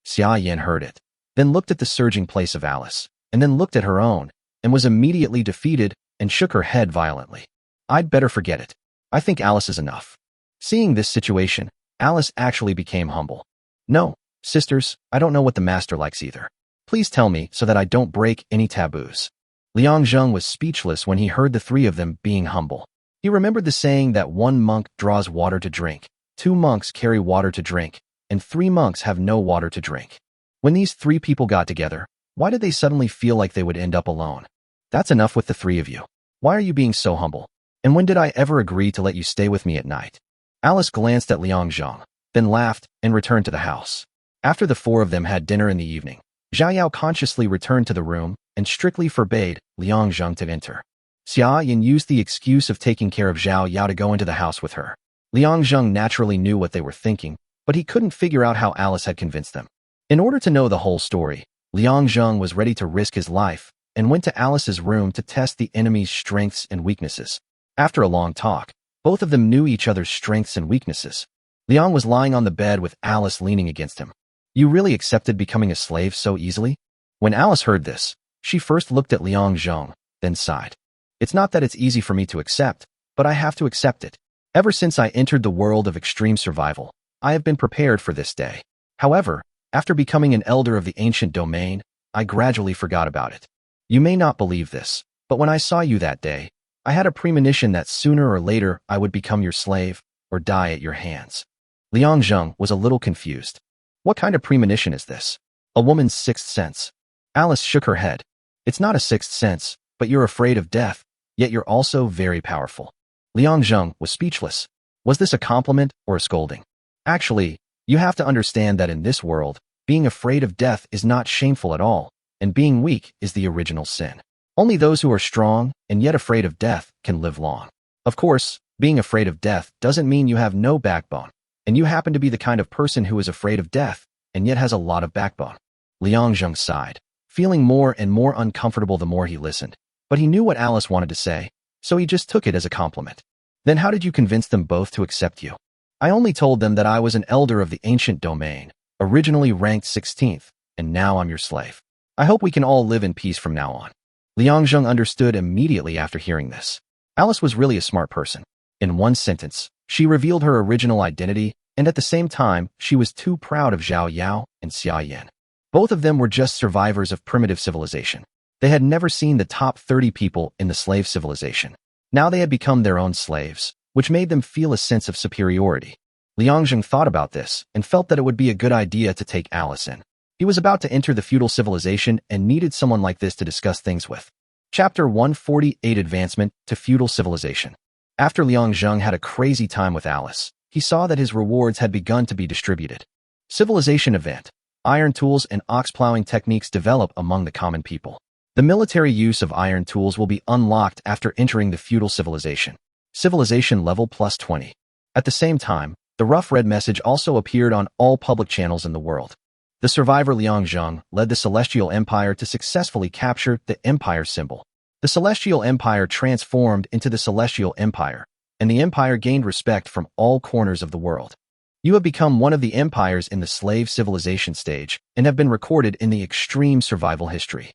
Xia Yin heard it, then looked at the surging place of Alice, and then looked at her own, and was immediately defeated and shook her head violently. I'd better forget it. I think Alice is enough. Seeing this situation, Alice actually became humble. No, sisters, I don't know what the master likes either. Please tell me so that I don't break any taboos. Liang Zheng was speechless when he heard the 3 of them being humble. He remembered the saying that 1 monk draws water to drink, 2 monks carry water to drink, and 3 monks have no water to drink. When these 3 people got together, why did they suddenly feel like they would end up alone? That's enough with the 3 of you. Why are you being so humble? And when did I ever agree to let you stay with me at night? Alice glanced at Liang Zheng, then laughed and returned to the house. After the 4 of them had dinner in the evening, Zhao Yao consciously returned to the room and strictly forbade Liang Zheng to enter. Xia Yin used the excuse of taking care of Zhao Yao to go into the house with her. Liang Zheng naturally knew what they were thinking, but he couldn't figure out how Alice had convinced them. In order to know the whole story, Liang Zheng was ready to risk his life and went to Alice's room to test the enemy's strengths and weaknesses. After a long talk, both of them knew each other's strengths and weaknesses. Liang was lying on the bed with Alice leaning against him. "You really accepted becoming a slave so easily?" When Alice heard this, she first looked at Liang Zheng, then sighed. "It's not that it's easy for me to accept, but I have to accept it. Ever since I entered the world of extreme survival, I have been prepared for this day. However, after becoming an elder of the ancient domain, I gradually forgot about it. You may not believe this, but when I saw you that day, I had a premonition that sooner or later I would become your slave or die at your hands." Liang Zheng was a little confused. What kind of premonition is this? A woman's sixth sense? Alice shook her head. "It's not a sixth sense, but you're afraid of death, yet you're also very powerful." Liang Zheng was speechless. Was this a compliment or a scolding? Actually, you have to understand that in this world, being afraid of death is not shameful at all, and being weak is the original sin. Only those who are strong and yet afraid of death can live long. Of course, being afraid of death doesn't mean you have no backbone, and you happen to be the kind of person who is afraid of death and yet has a lot of backbone. Liang Zheng sighed, feeling more and more uncomfortable the more he listened, but he knew what Alice wanted to say, so he just took it as a compliment. "Then how did you convince them both to accept you?" "I only told them that I was an elder of the ancient domain, originally ranked 16th, and now I'm your slave. I hope we can all live in peace from now on." Liang Zheng understood immediately after hearing this. Alice was really a smart person. In one sentence, she revealed her original identity, and at the same time, she was too proud of Zhao Yao and Xia Yin. Both of them were just survivors of primitive civilization. They had never seen the top 30 people in the slave civilization. Now they had become their own slaves, which made them feel a sense of superiority. Liang Zheng thought about this and felt that it would be a good idea to take Alice in. He was about to enter the feudal civilization and needed someone like this to discuss things with. Chapter 148: Advancement to Feudal Civilization. After Liang Zheng had a crazy time with Alice, he saw that his rewards had begun to be distributed. Civilization event. Iron tools and ox plowing techniques develop among the common people. The military use of iron tools will be unlocked after entering the feudal civilization. Civilization level plus 20. At the same time, the rough red message also appeared on all public channels in the world. The survivor Liang Zheng led the Celestial Empire to successfully capture the Empire symbol. The Celestial Empire transformed into the Celestial Empire, and the Empire gained respect from all corners of the world. You have become one of the empires in the slave civilization stage and have been recorded in the extreme survival history.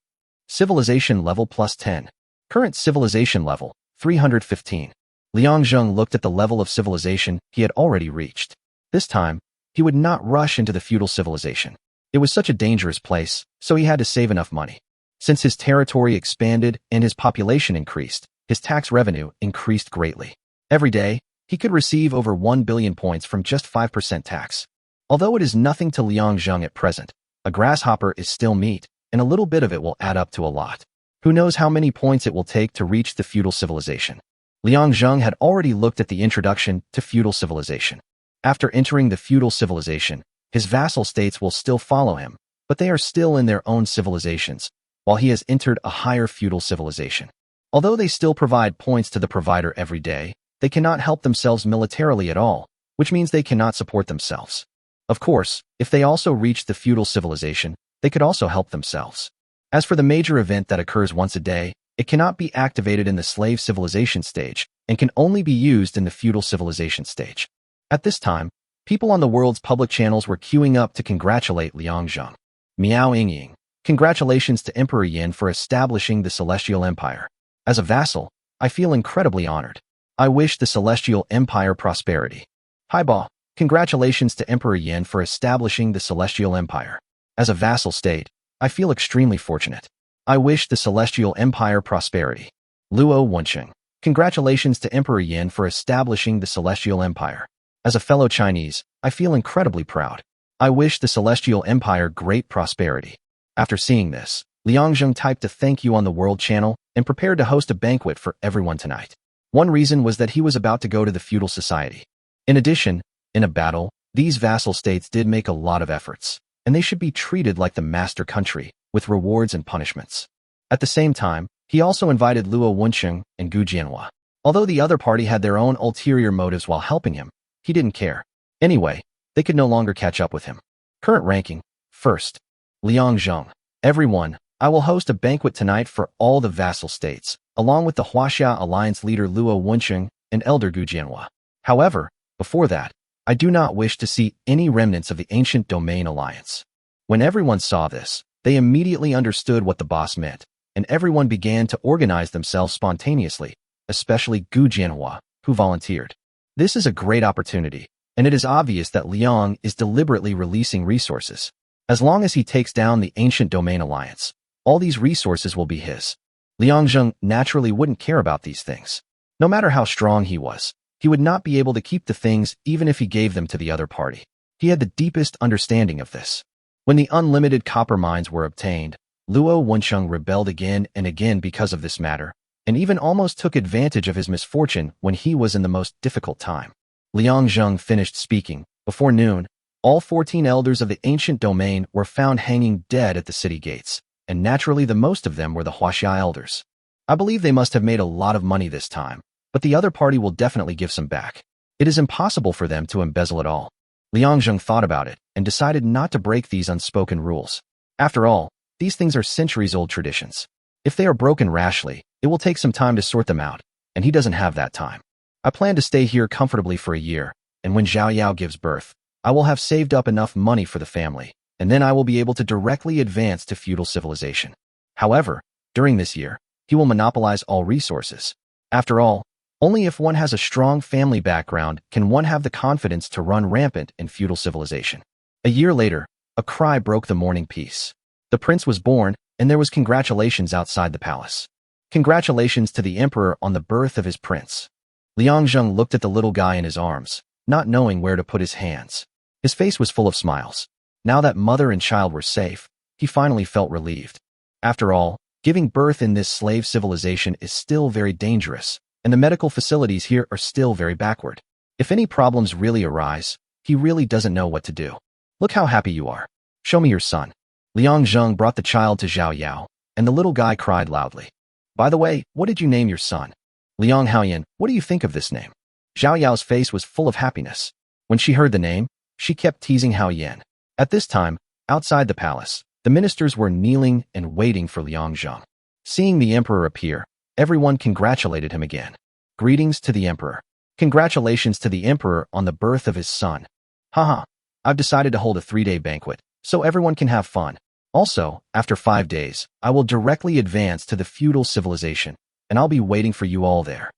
Civilization level plus 10. Current civilization level, 315. Liang Zheng looked at the level of civilization he had already reached. This time, he would not rush into the feudal civilization. It was such a dangerous place, so he had to save enough money. Since his territory expanded and his population increased, his tax revenue increased greatly. Every day, he could receive over 1 billion points from just 5% tax. Although it is nothing to Liang Zheng at present, a grasshopper is still meat, and a little bit of it will add up to a lot. Who knows how many points it will take to reach the feudal civilization? Liang Zheng had already looked at the introduction to feudal civilization. After entering the feudal civilization, his vassal states will still follow him, but they are still in their own civilizations, while he has entered a higher feudal civilization. Although they still provide points to the provider every day, they cannot help themselves militarily at all, which means they cannot support themselves. Of course, if they also reach the feudal civilization, they could also help themselves. As for the major event that occurs once a day, it cannot be activated in the slave civilization stage and can only be used in the feudal civilization stage. At this time, people on the world's public channels were queuing up to congratulate Liang Zheng. Miao Yingying. Congratulations to Emperor Yin for establishing the Celestial Empire. As a vassal, I feel incredibly honored. I wish the Celestial Empire prosperity. Haiba. Congratulations to Emperor Yin for establishing the Celestial Empire. As a vassal state, I feel extremely fortunate. I wish the Celestial Empire prosperity. Luo Wencheng. Congratulations to Emperor Yin for establishing the Celestial Empire. As a fellow Chinese, I feel incredibly proud. I wish the Celestial Empire great prosperity. After seeing this, Liang Zheng typed a thank you on the World Channel and prepared to host a banquet for everyone tonight. One reason was that he was about to go to the feudal society. In addition, in a battle, these vassal states did make a lot of efforts, and they should be treated like the master country, with rewards and punishments. At the same time, He also invited Luo Wencheng and Gu Jianhua. Although the other party had their own ulterior motives while helping him, he didn't care. Anyway, they could no longer catch up with him. Current ranking. First, Liang Zheng. Everyone, I will host a banquet tonight for all the vassal states, along with the Huaxia Alliance leader Luo Wencheng and elder Gu Jianhua. However, before that, I do not wish to see any remnants of the ancient domain alliance. When everyone saw this, they immediately understood what the boss meant, and everyone began to organize themselves spontaneously, especially Gu Jianhua, who volunteered. This is a great opportunity, and it is obvious that Liang is deliberately releasing resources. As long as he takes down the ancient domain alliance, all these resources will be his. Liang Zheng naturally wouldn't care about these things. No matter how strong he was, he would not be able to keep the things even if he gave them to the other party. He had the deepest understanding of this. When the unlimited copper mines were obtained, Luo Wencheng rebelled again and again because of this matter, and even almost took advantage of his misfortune when he was in the most difficult time. Liang Zheng finished speaking. Before noon, all 14 elders of the ancient domain were found hanging dead at the city gates, and naturally the most of them were the Huaxia elders. I believe they must have made a lot of money this time, but the other party will definitely give some back. It is impossible for them to embezzle it all. Liang Zheng thought about it and decided not to break these unspoken rules. After all, these things are centuries-old traditions. If they are broken rashly, it will take some time to sort them out, and he doesn't have that time. I plan to stay here comfortably for a year, and when Zhao Yao gives birth, I will have saved up enough money for the family, and then I will be able to directly advance to feudal civilization. However, during this year, he will monopolize all resources. After all, only if one has a strong family background can one have the confidence to run rampant in feudal civilization. A year later, a cry broke the morning peace. The prince was born, and there was congratulations outside the palace. Congratulations to the emperor on the birth of his prince. Liang Zheng looked at the little guy in his arms, not knowing where to put his hands. His face was full of smiles. Now that mother and child were safe, he finally felt relieved. After all, giving birth in this slave civilization is still very dangerous, and the medical facilities here are still very backward. If any problems really arise, he really doesn't know what to do. Look how happy you are. Show me your son. Liang Zheng brought the child to Zhao Yao, and the little guy cried loudly. By the way, what did you name your son? Liang Haoyan, what do you think of this name? Zhao Yao's face was full of happiness. When she heard the name, she kept teasing Haoyan. At this time, outside the palace, the ministers were kneeling and waiting for Liang Zheng. Seeing the emperor appear, everyone congratulated him again. Greetings to the emperor. Congratulations to the emperor on the birth of his son. Haha, I've decided to hold a 3-day banquet, so everyone can have fun. Also, after 5 days, I will directly advance to the feudal civilization, and I'll be waiting for you all there.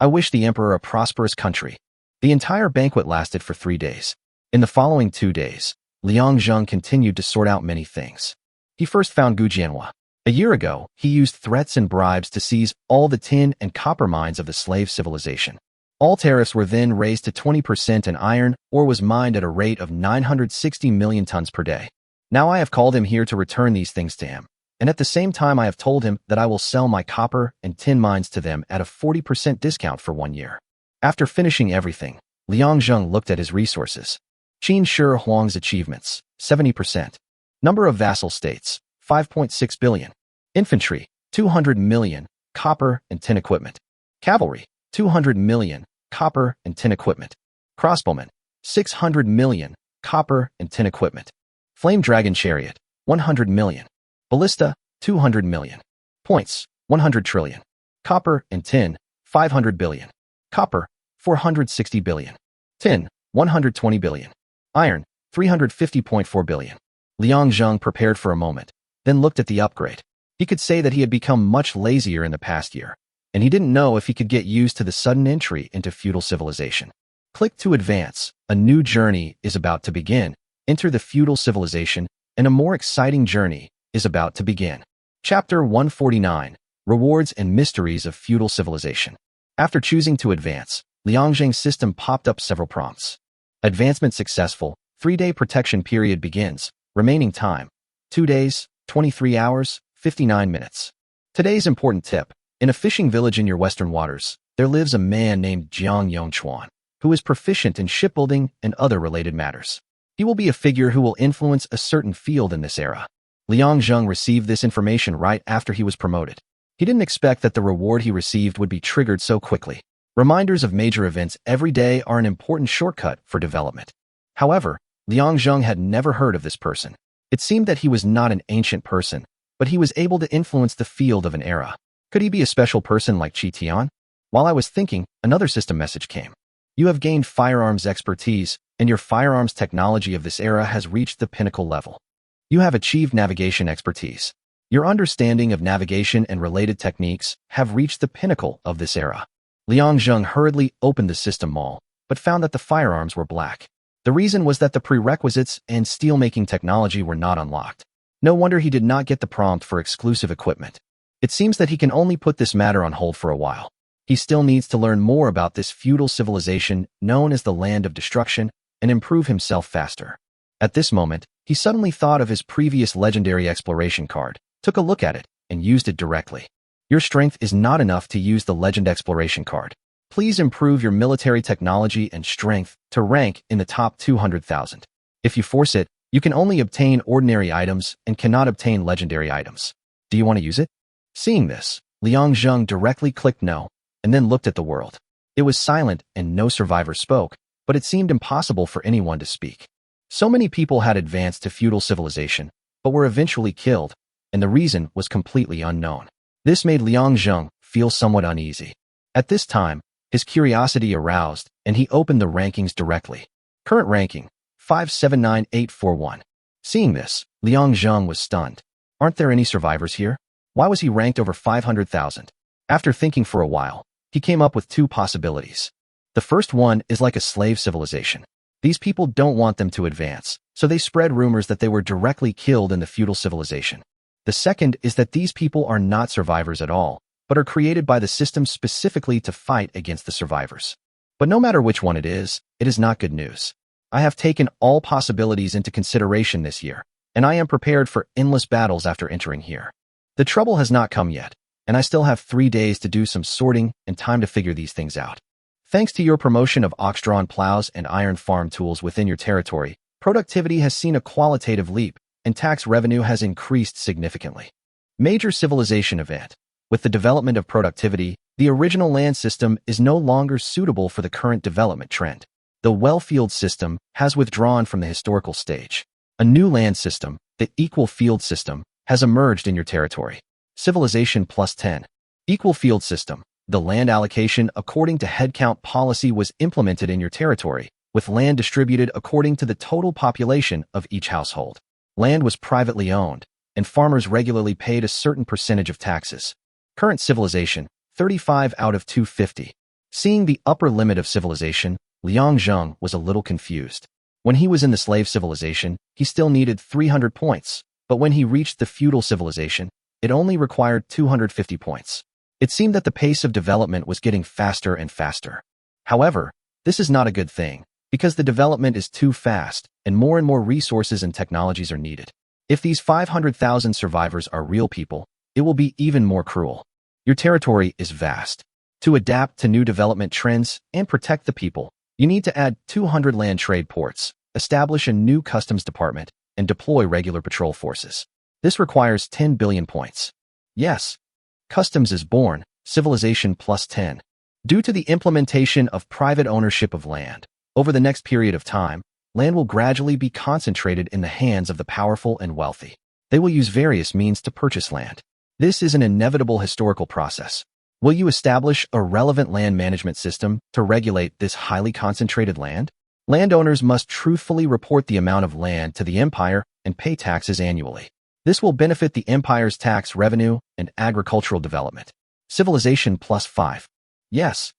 I wish the emperor a prosperous country. The entire banquet lasted for 3 days. In the following 2 days, Liang Zheng continued to sort out many things. He first found Gu Jianhua. A year ago, he used threats and bribes to seize all the tin and copper mines of the slave civilization. All tariffs were then raised to 20% and iron ore was mined at a rate of 960 million tons per day. Now I have called him here to return these things to him, and at the same time I have told him that I will sell my copper and tin mines to them at a 40% discount for 1 year. After finishing everything, Liang Zheng looked at his resources. Qin Shi Huang's achievements, 70%. Number of vassal states, 5.6 billion. Infantry, 200 million, copper and tin equipment. Cavalry, 200 million, copper and tin equipment. Crossbowmen, 600 million, copper and tin equipment. Flame Dragon Chariot, 100 million. Ballista, 200 million. Points, 100 trillion. Copper and tin, 500 billion. Copper, 460 billion. Tin, 120 billion. Iron, 350.4 billion. Liang Zheng prepared for a moment, then looked at the upgrade. He could say that he had become much lazier in the past year, and he didn't know if he could get used to the sudden entry into feudal civilization. Click to advance. A new journey is about to begin. Enter the feudal civilization, and a more exciting journey is about to begin. Chapter 149, Rewards and Mysteries of Feudal Civilization. After choosing to advance, Liang Zheng's system popped up several prompts. Advancement successful. 3-day protection period begins. Remaining time, 2 days, 23 hours, 59 minutes. Today's important tip. In a fishing village in your western waters, there lives a man named Jiang Yongchuan, who is proficient in shipbuilding and other related matters. He will be a figure who will influence a certain field in this era. Liang Zheng received this information right after he was promoted. He didn't expect that the reward he received would be triggered so quickly. Reminders of major events every day are an important shortcut for development. However, Liang Zheng had never heard of this person. It seemed that he was not an ancient person, but he was able to influence the field of an era. Could he be a special person like Qi Tian? While I was thinking, another system message came. You have gained firearms expertise, and your firearms technology of this era has reached the pinnacle level. You have achieved navigation expertise. Your understanding of navigation and related techniques have reached the pinnacle of this era. Liang Zheng hurriedly opened the system mall, but found that the firearms were black. The reason was that the prerequisites and steelmaking technology were not unlocked. No wonder he did not get the prompt for exclusive equipment. It seems that he can only put this matter on hold for a while. He still needs to learn more about this feudal civilization known as the Land of Destruction and improve himself faster. At this moment, he suddenly thought of his previous legendary exploration card, took a look at it, and used it directly. Your strength is not enough to use the Legend Exploration card. Please improve your military technology and strength to rank in the top 200,000. If you force it, you can only obtain ordinary items and cannot obtain legendary items. Do you want to use it? Seeing this, Liang Zheng directly clicked no, and then looked at the world. It was silent and no survivor spoke, but it seemed impossible for anyone to speak. So many people had advanced to feudal civilization, but were eventually killed, and the reason was completely unknown. This made Liang Zheng feel somewhat uneasy. At this time, his curiosity aroused, and he opened the rankings directly. Current ranking, 579841. Seeing this, Liang Zheng was stunned. Aren't there any survivors here? Why was he ranked over 500,000? After thinking for a while, he came up with two possibilities. The first one is like a slave civilization. These people don't want them to advance, so they spread rumors that they were directly killed in the feudal civilization. The second is that these people are not survivors at all, but are created by the system specifically to fight against the survivors. But no matter which one it is not good news. I have taken all possibilities into consideration this year, and I am prepared for endless battles after entering here. The trouble has not come yet, and I still have 3 days to do some sorting and time to figure these things out. Thanks to your promotion of ox-drawn plows and iron farm tools within your territory, productivity has seen a qualitative leap, and tax revenue has increased significantly. Major civilization event. With the development of productivity, the original land system is no longer suitable for the current development trend. The well-field system has withdrawn from the historical stage. A new land system, the equal field system, has emerged in your territory. Civilization plus 10. Equal field system. The land allocation according to headcount policy was implemented in your territory, with land distributed according to the total population of each household. Land was privately owned, and farmers regularly paid a certain percentage of taxes. Current civilization, 35 out of 250. Seeing the upper limit of civilization, Liang Zheng was a little confused. When he was in the slave civilization, he still needed 300 points, but when he reached the feudal civilization, it only required 250 points. It seemed that the pace of development was getting faster and faster. However, this is not a good thing, because the development is too fast, and more resources and technologies are needed. If these 500,000 survivors are real people, it will be even more cruel. Your territory is vast. To adapt to new development trends and protect the people, you need to add 200 land trade ports, establish a new customs department, and deploy regular patrol forces. This requires 10 billion points. Yes, customs is born, civilization plus 10. Due to the implementation of private ownership of land, over the next period of time, land will gradually be concentrated in the hands of the powerful and wealthy. They will use various means to purchase land. This is an inevitable historical process. Will you establish a relevant land management system to regulate this highly concentrated land? Landowners must truthfully report the amount of land to the empire and pay taxes annually. This will benefit the empire's tax revenue and agricultural development. Civilization plus 5. Yes.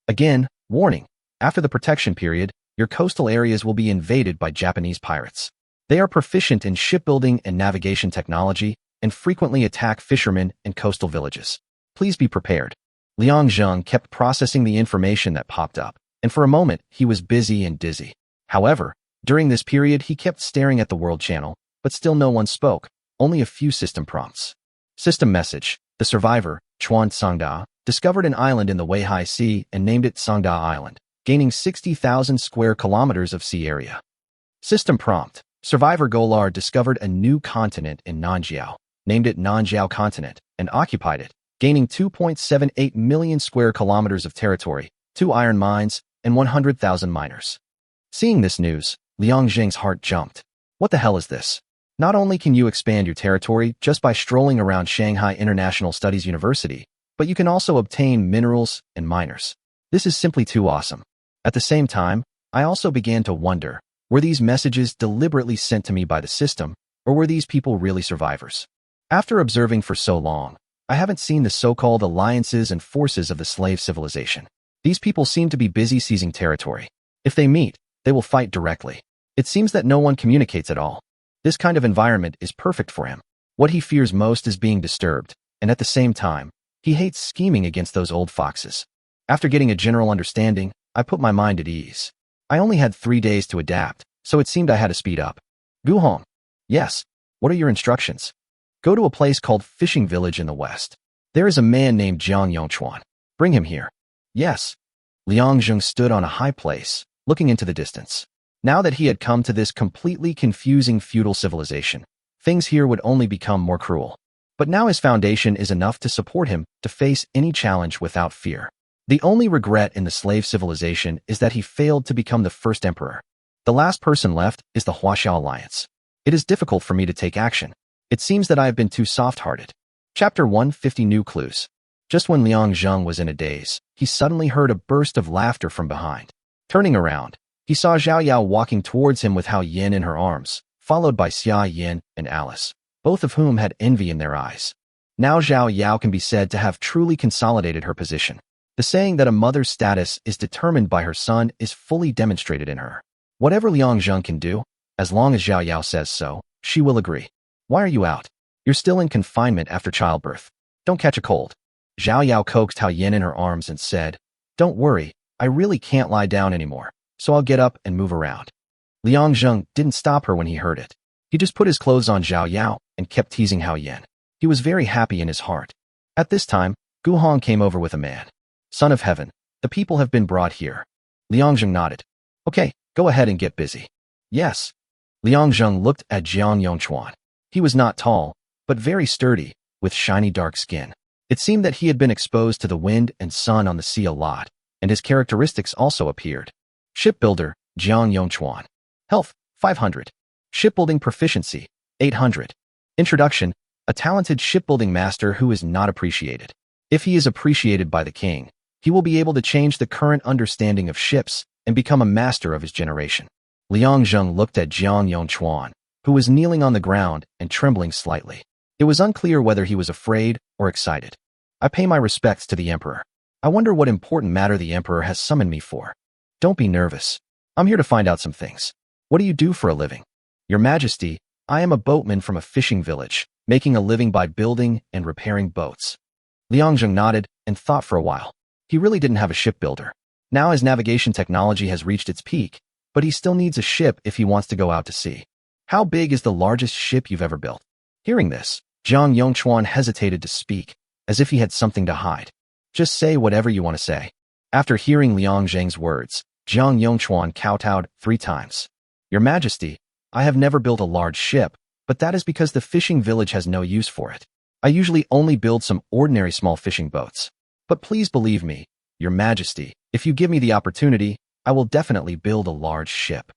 Again, warning. After the protection period, your coastal areas will be invaded by Japanese pirates. They are proficient in shipbuilding and navigation technology and frequently attack fishermen and coastal villages. Please be prepared. Liang Zheng kept processing the information that popped up, and for a moment, he was busy and dizzy. However, during this period, he kept staring at the world channel, but still no one spoke, only a few system prompts. System message. The survivor, Chuan Sangda, discovered an island in the Weihai Sea and named it Sangda Island, gaining 60,000 square kilometers of sea area. System prompt. Survivor Golar discovered a new continent in Nanjiao, named it Nanjiao Continent, and occupied it, gaining 2.78 million square kilometers of territory, 2 iron mines, and 100,000 miners. Seeing this news, Liang Zheng's heart jumped. What the hell is this? Not only can you expand your territory just by strolling around Shanghai International Studies University, but you can also obtain minerals and miners. This is simply too awesome. At the same time, I also began to wonder, were these messages deliberately sent to me by the system, or were these people really survivors? After observing for so long, I haven't seen the so-called alliances and forces of the slave civilization. These people seem to be busy seizing territory. If they meet, they will fight directly. It seems that no one communicates at all. This kind of environment is perfect for him. What he fears most is being disturbed, and at the same time, he hates scheming against those old foxes. After getting a general understanding, I put my mind at ease. I only had 3 days to adapt, so it seemed I had to speed up. Guhong. Yes. What are your instructions? Go to a place called Fishing Village in the west. There is a man named Jiang Yongchuan. Bring him here. Yes. Liang Zheng stood on a high place, looking into the distance. Now that he had come to this completely confusing feudal civilization, things here would only become more cruel. But now his foundation is enough to support him to face any challenge without fear. The only regret in the slave civilization is that he failed to become the first emperor. The last person left is the Huaxiao Alliance. It is difficult for me to take action. It seems that I have been too soft-hearted. Chapter 150 New Clues. Just when Liang Zheng was in a daze, he suddenly heard a burst of laughter from behind. Turning around, he saw Zhao Yao walking towards him with Hao Yin in her arms, followed by Xia Yin and Alice, both of whom had envy in their eyes. Now Zhao Yao can be said to have truly consolidated her position. The saying that a mother's status is determined by her son is fully demonstrated in her. Whatever Liang Zheng can do, as long as Zhao Yao says so, she will agree. Why are you out? You're still in confinement after childbirth. Don't catch a cold. Zhao Yao coaxed Hao Yin in her arms and said, Don't worry, I really can't lie down anymore, so I'll get up and move around. Liang Zheng didn't stop her when he heard it. He just put his clothes on Zhao Yao and kept teasing Hao Yin. He was very happy in his heart. At this time, Gu Hong came over with a man. Son of heaven, the people have been brought here. Liang Zheng nodded. Okay, go ahead and get busy. Yes. Liang Zheng looked at Jiang Yongchuan. He was not tall, but very sturdy, with shiny dark skin. It seemed that he had been exposed to the wind and sun on the sea a lot, and his characteristics also appeared. Shipbuilder, Jiang Yongchuan. Health, 500. Shipbuilding proficiency, 800. Introduction, a talented shipbuilding master who is not appreciated. If he is appreciated by the king, he will be able to change the current understanding of ships and become a master of his generation. Liang Zheng looked at Jiang Yongchuan, who was kneeling on the ground and trembling slightly. It was unclear whether he was afraid or excited. I pay my respects to the emperor. I wonder what important matter the emperor has summoned me for. Don't be nervous. I'm here to find out some things. What do you do for a living? Your Majesty, I am a boatman from a fishing village, making a living by building and repairing boats. Liang Zheng nodded and thought for a while. He really didn't have a shipbuilder. Now his navigation technology has reached its peak, but he still needs a ship if he wants to go out to sea. How big is the largest ship you've ever built? Hearing this, Jiang Yongchuan hesitated to speak, as if he had something to hide. Just say whatever you want to say. After hearing Liang Zheng's words, Jiang Yongchuan kowtowed 3 times. Your Majesty, I have never built a large ship, but that is because the fishing village has no use for it. I usually only build some ordinary small fishing boats. But please believe me, Your Majesty, if you give me the opportunity, I will definitely build a large ship.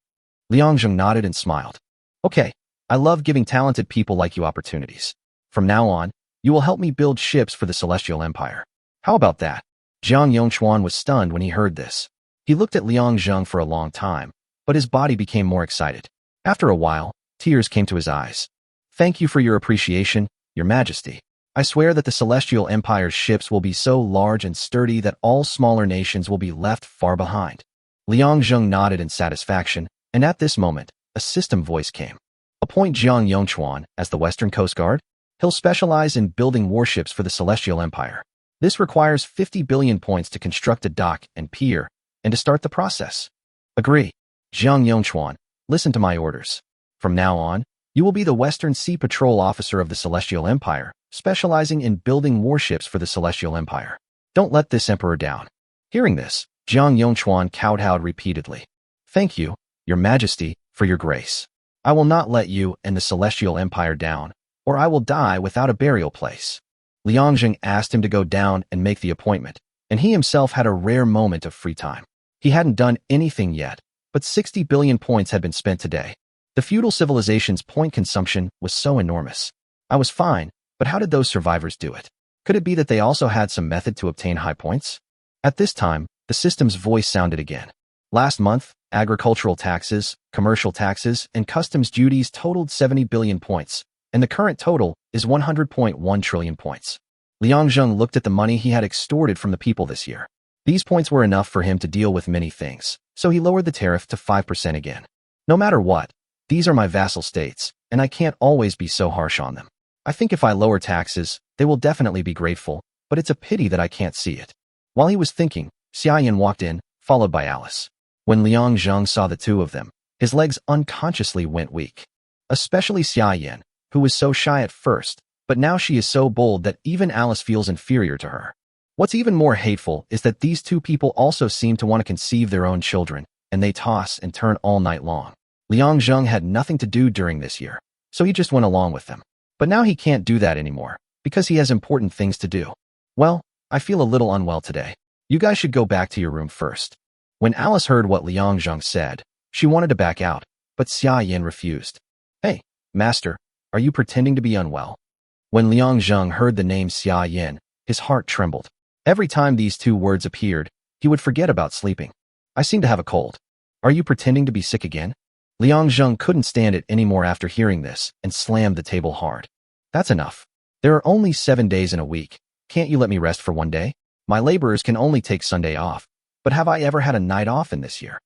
Liang Zheng nodded and smiled. Okay, I love giving talented people like you opportunities. From now on, you will help me build ships for the Celestial Empire. How about that? Jiang Yongchuan was stunned when he heard this. He looked at Liang Zheng for a long time, but his body became more excited. After a while, tears came to his eyes. Thank you for your appreciation, Your Majesty. I swear that the Celestial Empire's ships will be so large and sturdy that all smaller nations will be left far behind. Liang Zheng nodded in satisfaction, and at this moment, a system voice came. Appoint Jiang Yongchuan as the Western Coast Guard. He'll specialize in building warships for the Celestial Empire. This requires 50 billion points to construct a dock and pier, and to start the process. Agree. Jiang Yongchuan, listen to my orders. From now on, you will be the Western Sea Patrol Officer of the Celestial Empire, specializing in building warships for the Celestial Empire. Don't let this emperor down. Hearing this, Jiang Yongchuan kowtowed repeatedly. Thank you, Your Majesty, for your grace. I will not let you and the Celestial Empire down, or I will die without a burial place. Liang asked him to go down and make the appointment, and he himself had a rare moment of free time. He hadn't done anything yet, but 60 billion points had been spent today. The feudal civilization's point consumption was so enormous. I was fine, but how did those survivors do it? Could it be that they also had some method to obtain high points? At this time, the system's voice sounded again. Last month, agricultural taxes, commercial taxes, and customs duties totaled 70 billion points, and the current total is 100.1 trillion points. Liang looked at the money he had extorted from the people this year. These points were enough for him to deal with many things, so he lowered the tariff to 5% again. No matter what, these are my vassal states, and I can't always be so harsh on them. I think if I lower taxes, they will definitely be grateful, but it's a pity that I can't see it. While he was thinking, Xia Yin walked in, followed by Alice. When Liang saw the two of them, his legs unconsciously went weak. Especially Xia Yin, who was so shy at first, but now she is so bold that even Alice feels inferior to her. What's even more hateful is that these two people also seem to want to conceive their own children, and they toss and turn all night long. Liang had nothing to do during this year, so he just went along with them. But now he can't do that anymore, because he has important things to do. Well, I feel a little unwell today. You guys should go back to your room first. When Alice heard what Liang said, she wanted to back out, but Xia Yin refused. Hey, master, are you pretending to be unwell? When Liang heard the name Xia Yin, his heart trembled. Every time these two words appeared, he would forget about sleeping. I seem to have a cold. Are you pretending to be sick again? Liang couldn't stand it anymore after hearing this and slammed the table hard. That's enough. There are only 7 days in a week. Can't you let me rest for one day? My laborers can only take Sunday off. But have I ever had a night off in this year?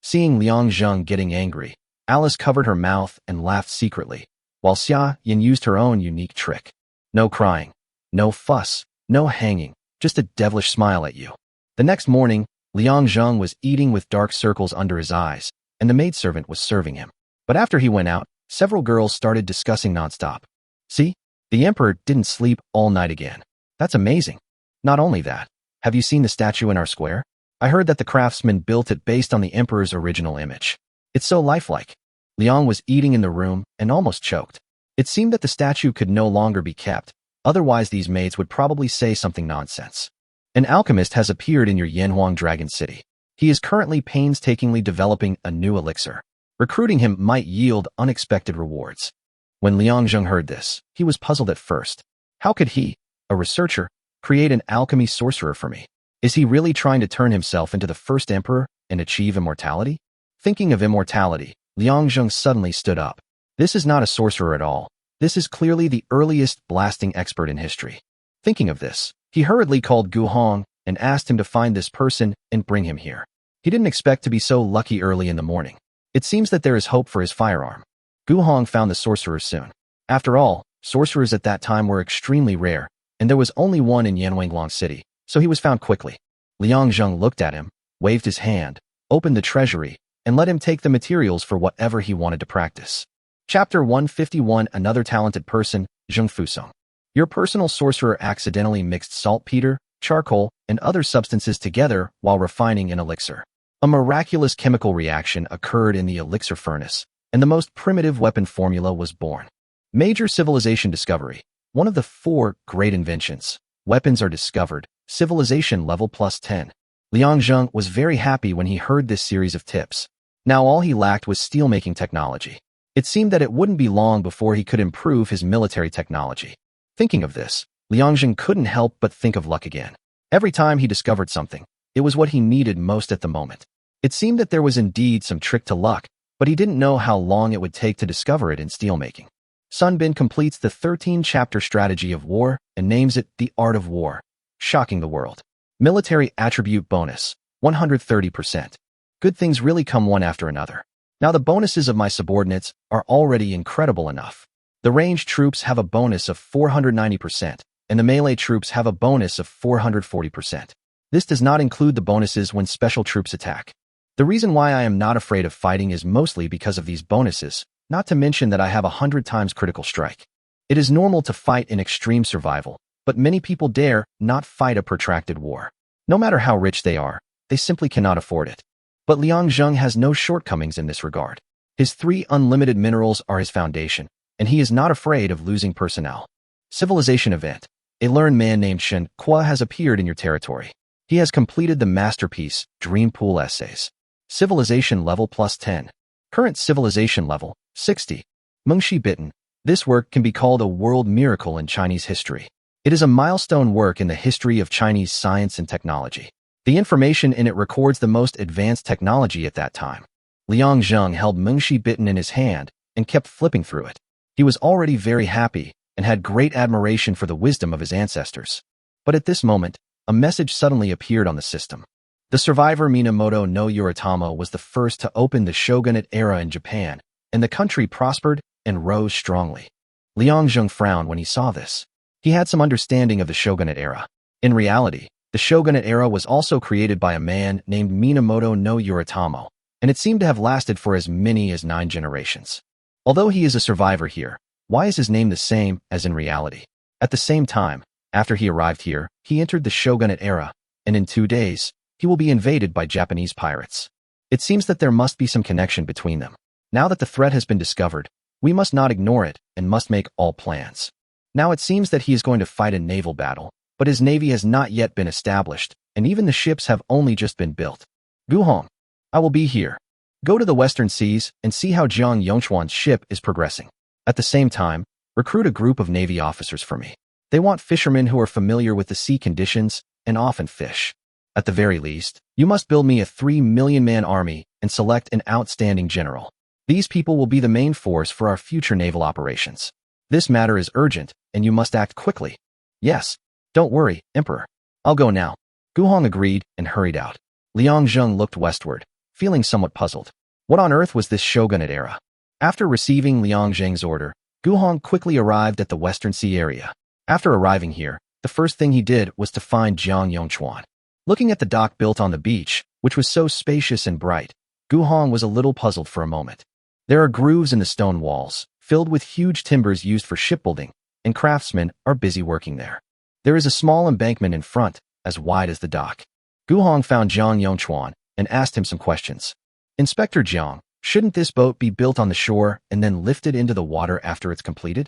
Seeing Liang getting angry, Alice covered her mouth and laughed secretly, while Xia Yin used her own unique trick. No crying, no fuss, no hanging, just a devilish smile at you. The next morning, Liang was eating with dark circles under his eyes, and the maidservant was serving him. But after he went out, several girls started discussing nonstop. See, the emperor didn't sleep all night again. That's amazing. Not only that, have you seen the statue in our square? I heard that the craftsman built it based on the emperor's original image. It's so lifelike. Liang was eating in the room and almost choked. It seemed that the statue could no longer be kept, otherwise these maids would probably say something nonsense. An alchemist has appeared in your Yanhuang Dragon City. He is currently painstakingly developing a new elixir. Recruiting him might yield unexpected rewards. When Liang heard this, he was puzzled at first. How could he, a researcher, create an alchemy sorcerer for me? Is he really trying to turn himself into the first emperor and achieve immortality? Thinking of immortality, Liang suddenly stood up. This is not a sorcerer at all. This is clearly the earliest blasting expert in history. Thinking of this, he hurriedly called Gu Hong and asked him to find this person and bring him here. He didn't expect to be so lucky early in the morning. It seems that there is hope for his firearm. Gu Hong found the sorcerer soon. After all, sorcerers at that time were extremely rare, and there was only one in Yanhuang City, so he was found quickly. Liang looked at him, waved his hand, opened the treasury, and let him take the materials for whatever he wanted to practice. Chapter 151. Another talented person, Zheng Fusong. Your personal sorcerer accidentally mixed saltpeter, charcoal, and other substances together while refining an elixir. A miraculous chemical reaction occurred in the elixir furnace, and the most primitive weapon formula was born. Major civilization discovery. One of the 4 great inventions. Weapons are discovered. Civilization level +10. Liang was very happy when he heard this series of tips. Now all he lacked was steelmaking technology. It seemed that it wouldn't be long before he could improve his military technology. Thinking of this, Liang couldn't help but think of luck again. Every time he discovered something, it was what he needed most at the moment. It seemed that there was indeed some trick to luck, but he didn't know how long it would take to discover it in steelmaking. Sun Bin completes the 13-chapter strategy of war and names it The Art of War. Shocking the world. Military attribute bonus, 130%. Good things really come one after another. Now the bonuses of my subordinates are already incredible enough. The ranged troops have a bonus of 490%, and the melee troops have a bonus of 440%. This does not include the bonuses when special troops attack. The reason why I am not afraid of fighting is mostly because of these bonuses, not to mention that I have 100 times critical strike. It is normal to fight in extreme survival, but many people dare not fight a protracted war. No matter how rich they are, they simply cannot afford it. But Liang has no shortcomings in this regard. His 3 unlimited minerals are his foundation, and he is not afraid of losing personnel. Civilization event. A learned man named Shen Kwa has appeared in your territory. He has completed the masterpiece, Dream Pool Essays. Civilization level plus 10. Current civilization level, 60. Mengshi Bitten. This work can be called a world miracle in Chinese history. It is a milestone work in the history of Chinese science and technology. The information in it records the most advanced technology at that time. Liang Zheng held Mengshi Bitten in his hand and kept flipping through it. He was already very happy and had great admiration for the wisdom of his ancestors. But at this moment, a message suddenly appeared on the system. The survivor Minamoto no Yoritama was the first to open the shogunate era in Japan, and the country prospered and rose strongly. Liang Zheng frowned when he saw this. He had some understanding of the shogunate era. In reality, the shogunate era was also created by a man named Minamoto no Yoritama, and it seemed to have lasted for as many as 9 generations. Although he is a survivor here, why is his name the same as in reality? At the same time, after he arrived here, he entered the shogunate era, and in 2 days, he will be invaded by Japanese pirates. It seems that there must be some connection between them. Now that the threat has been discovered, we must not ignore it and must make all plans. Now it seems that he is going to fight a naval battle, but his navy has not yet been established, and even the ships have only just been built. Gu Hong, I will be here. Go to the western seas and see how Jiang Yongchuan's ship is progressing. At the same time, recruit a group of navy officers for me. They want fishermen who are familiar with the sea conditions and often fish. At the very least, you must build me a 3 million-man army and select an outstanding general. These people will be the main force for our future naval operations. This matter is urgent, and you must act quickly. Yes. Don't worry, Emperor. I'll go now. Gu Hong agreed and hurried out. Liang Zheng looked westward, feeling somewhat puzzled. What on earth was this shogunate era? After receiving Liang Zheng's order, Gu Hong quickly arrived at the Western Sea area. After arriving here, the first thing he did was to find Jiang Yongchuan. Looking at the dock built on the beach, which was so spacious and bright, Gu Hong was a little puzzled for a moment. There are grooves in the stone walls, filled with huge timbers used for shipbuilding, and craftsmen are busy working there. There is a small embankment in front, as wide as the dock. Gu Hong found Jiang Yongchuan and asked him some questions. Inspector Jiang, shouldn't this boat be built on the shore and then lifted into the water after it's completed?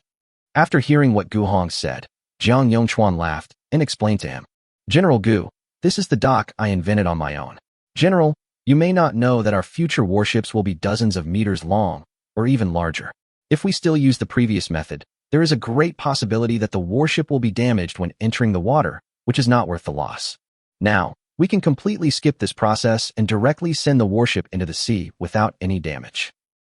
After hearing what Gu Hong said, Jiang Yongchuan laughed and explained to him. General Gu, this is the dock I invented on my own. General, you may not know that our future warships will be dozens of meters long, or even larger. If we still use the previous method, there is a great possibility that the warship will be damaged when entering the water, which is not worth the loss. Now, we can completely skip this process and directly send the warship into the sea without any damage.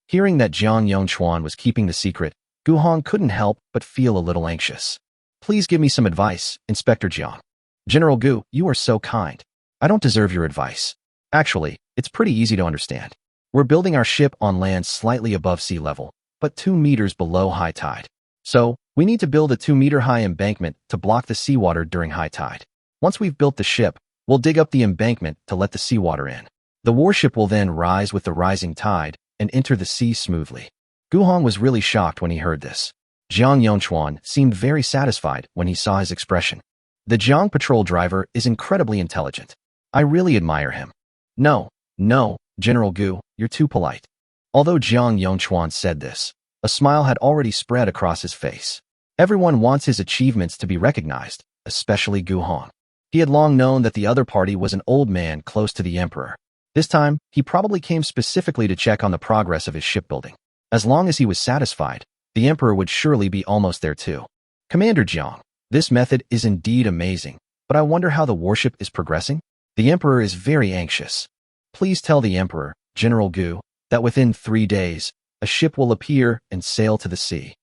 Hearing that Jiang Yongchuan was keeping the secret, Gu Hong couldn't help but feel a little anxious. Please give me some advice, Inspector Jiang. General Gu, you are so kind. I don't deserve your advice. Actually, it's pretty easy to understand. We're building our ship on land slightly above sea level, but 2 meters below high tide. So, we need to build a 2-meter-high embankment to block the seawater during high tide. Once we've built the ship, we'll dig up the embankment to let the seawater in. The warship will then rise with the rising tide and enter the sea smoothly. Gu Hong was really shocked when he heard this. Jiang Yongchuan seemed very satisfied when he saw his expression. The Jiang patrol driver is incredibly intelligent. I really admire him. No, General Gu, you're too polite. Although Jiang Yongchuan said this, a smile had already spread across his face. Everyone wants his achievements to be recognized, especially Gu Hong. He had long known that the other party was an old man close to the emperor. This time, he probably came specifically to check on the progress of his shipbuilding. As long as he was satisfied, the emperor would surely be almost there too. Commander Jiang, this method is indeed amazing, but I wonder how the warship is progressing? The emperor is very anxious. Please tell the emperor, General Gu, that within 3 days, a ship will appear and sail to the sea.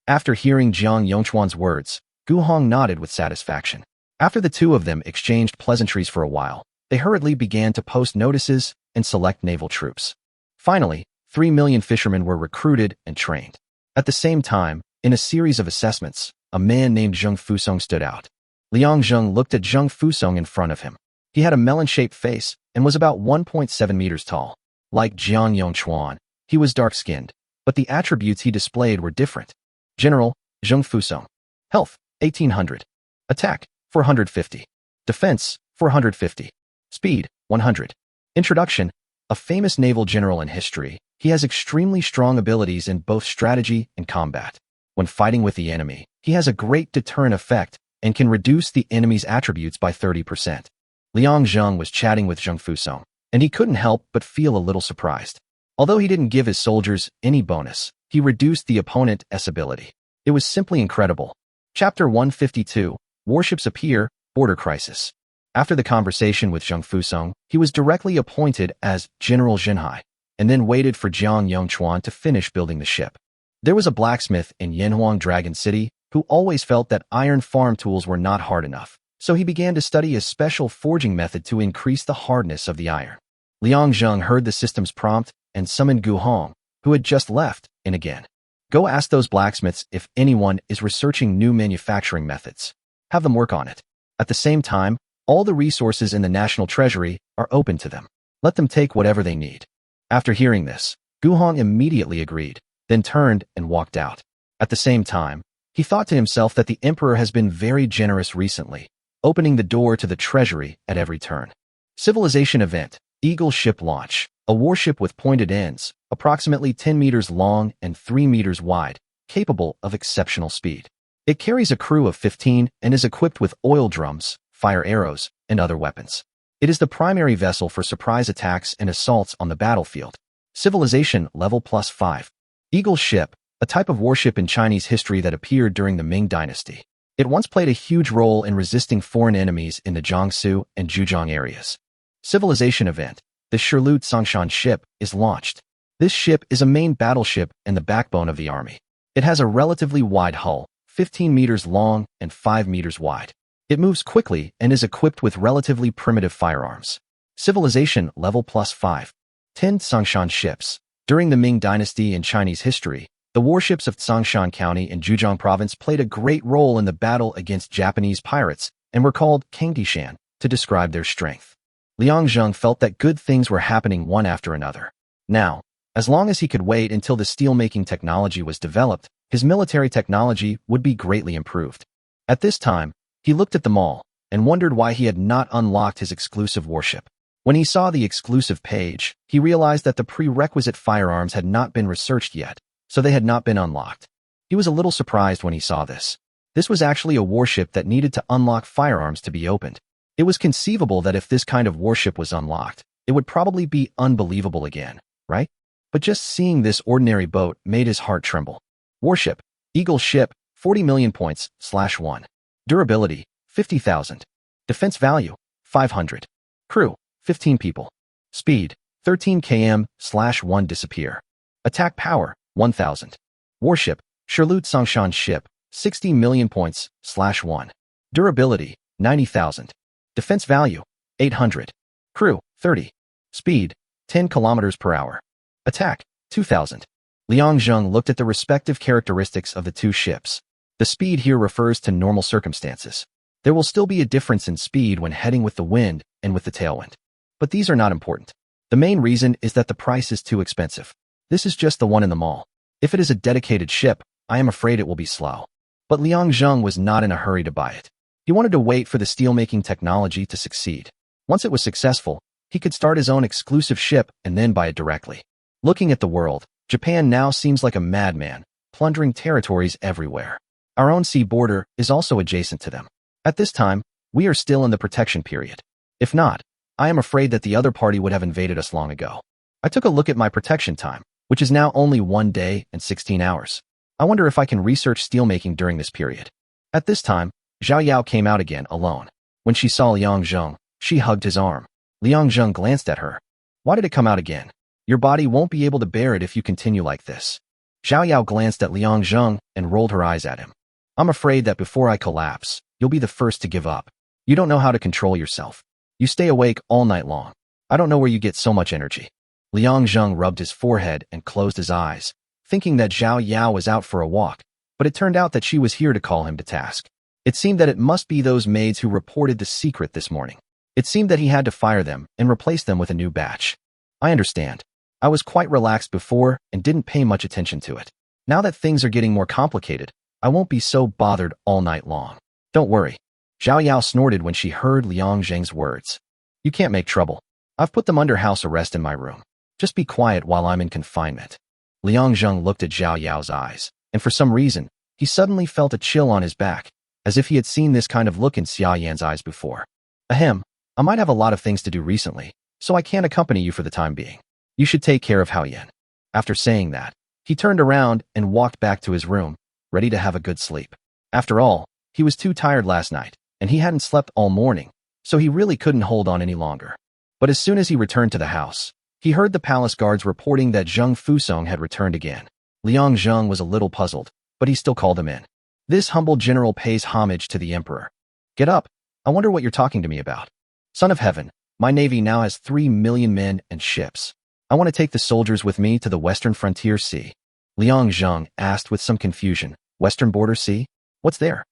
After hearing Jiang Yongchuan's words, Gu Hong nodded with satisfaction. After the two of them exchanged pleasantries for a while, they hurriedly began to post notices and select naval troops. Finally, 3 million fishermen were recruited and trained. At the same time, in a series of assessments, a man named Zheng Fusong stood out. Liang Zheng looked at Zheng Fusong in front of him. He had a melon-shaped face and was about 1.7 meters tall. Like Jiang Yongchuan, he was dark-skinned, but the attributes he displayed were different. General, Zheng Fusong. Health, 1800. Attack, 450. Defense, 450. Speed, 100. Introduction. A famous naval general in history, he has extremely strong abilities in both strategy and combat. When fighting with the enemy, he has a great deterrent effect and can reduce the enemy's attributes by 30%. Liang Zheng was chatting with Zheng Fusong, and he couldn't help but feel a little surprised. Although he didn't give his soldiers any bonus, he reduced the opponent's ability. It was simply incredible. Chapter 152, Warships Appear, Border Crisis. After the conversation with Zheng Fusong, he was directly appointed as General Zhenhai, and then waited for Jiang Yongchuan to finish building the ship. There was a blacksmith in Yanhuang Dragon City who always felt that iron farm tools were not hard enough, so he began to study a special forging method to increase the hardness of the iron. Liang Zheng heard the system's prompt and summoned Gu Hong, who had just left, in again. Go ask those blacksmiths if anyone is researching new manufacturing methods. Have them work on it. At the same time, all the resources in the national treasury are open to them. Let them take whatever they need. After hearing this, Gu Hong immediately agreed, then turned and walked out. At the same time, he thought to himself that the emperor has been very generous recently, opening the door to the treasury at every turn. Civilization Event, Eagle Ship Launch, a warship with pointed ends, approximately 10 meters long and 3 meters wide, capable of exceptional speed. It carries a crew of 15 and is equipped with oil drums, fire arrows, and other weapons. It is the primary vessel for surprise attacks and assaults on the battlefield. Civilization Level +5. Eagle Ship, a type of warship in Chinese history that appeared during the Ming Dynasty. It once played a huge role in resisting foreign enemies in the Jiangsu and Zhejiang areas. Civilization Event. The Shirlu Tsongshan ship is launched. This ship is a main battleship and the backbone of the army. It has a relatively wide hull, 15 meters long and 5 meters wide. It moves quickly and is equipped with relatively primitive firearms. Civilization Level +5. 10 Tsongshan ships. During the Ming Dynasty in Chinese history, the warships of Tsongshan County in Zhejiang Province played a great role in the battle against Japanese pirates and were called Kangdishan to describe their strength. Liang Zheng felt that good things were happening one after another. Now, as long as he could wait until the steelmaking technology was developed, his military technology would be greatly improved. At this time, he looked at them all and wondered why he had not unlocked his exclusive warship. When he saw the exclusive page, he realized that the prerequisite firearms had not been researched yet, so they had not been unlocked. He was a little surprised when he saw this. This was actually a warship that needed to unlock firearms to be opened. It was conceivable that if this kind of warship was unlocked, it would probably be unbelievable again, right? But just seeing this ordinary boat made his heart tremble. Warship, Eagle Ship, 40 million points, /1. Durability, 50,000. Defense value, 500. Crew, 15 people. Speed, 13 km/1 disappear. Attack power, 1,000. Warship, Shirlu Tsongshan ship, 60 million points, /1. Durability, 90,000. Defense value, 800. Crew, 30. Speed, 10 kilometers per hour. Attack, 2,000. Liang Zheng looked at the respective characteristics of the two ships. The speed here refers to normal circumstances. There will still be a difference in speed when heading with the wind and with the tailwind. But these are not important. The main reason is that the price is too expensive. This is just the one in the mall. If it is a dedicated ship, I am afraid it will be slow. But Liang Zheng was not in a hurry to buy it. He wanted to wait for the steelmaking technology to succeed. Once it was successful, he could start his own exclusive ship and then buy it directly. Looking at the world, Japan now seems like a madman, plundering territories everywhere. Our own sea border is also adjacent to them. At this time, we are still in the protection period. If not, I am afraid that the other party would have invaded us long ago. I took a look at my protection time, which is now only 1 day and 16 hours. I wonder if I can research steelmaking during this period. At this time, Zhao Yao came out again alone. When she saw Liang Zheng, she hugged his arm. Liang Zheng glanced at her. Why did it come out again? Your body won't be able to bear it if you continue like this. Zhao Yao glanced at Liang Zheng and rolled her eyes at him. I'm afraid that before I collapse, you'll be the first to give up. You don't know how to control yourself. You stay awake all night long. I don't know where you get so much energy. Liang Zheng rubbed his forehead and closed his eyes, thinking that Zhao Yao was out for a walk, but it turned out that she was here to call him to task. It seemed that it must be those maids who reported the secret this morning. It seemed that he had to fire them and replace them with a new batch. I understand. I was quite relaxed before and didn't pay much attention to it. Now that things are getting more complicated, I won't be so bothered all night long. Don't worry. Zhao Yao snorted when she heard Liang Zheng's words. You can't make trouble. I've put them under house arrest in my room. Just be quiet while I'm in confinement. Liang Zheng looked at Zhao Yao's eyes, and for some reason, he suddenly felt a chill on his back. as if he had seen this kind of look in Xia Yan's eyes before. Ahem, I might have a lot of things to do recently, so I can't accompany you for the time being. You should take care of Hao Yan. After saying that, he turned around and walked back to his room, ready to have a good sleep. After all, he was too tired last night, and he hadn't slept all morning, so he really couldn't hold on any longer. But as soon as he returned to the house, he heard the palace guards reporting that Zheng Fusong had returned again. Liang Zheng was a little puzzled, but he still called him in. This humble general pays homage to the emperor. Get up. I wonder what you're talking to me about. Son of heaven, my navy now has 3 million men and ships. I want to take the soldiers with me to the western frontier sea. Liang Zheng asked with some confusion. Western border sea? What's there?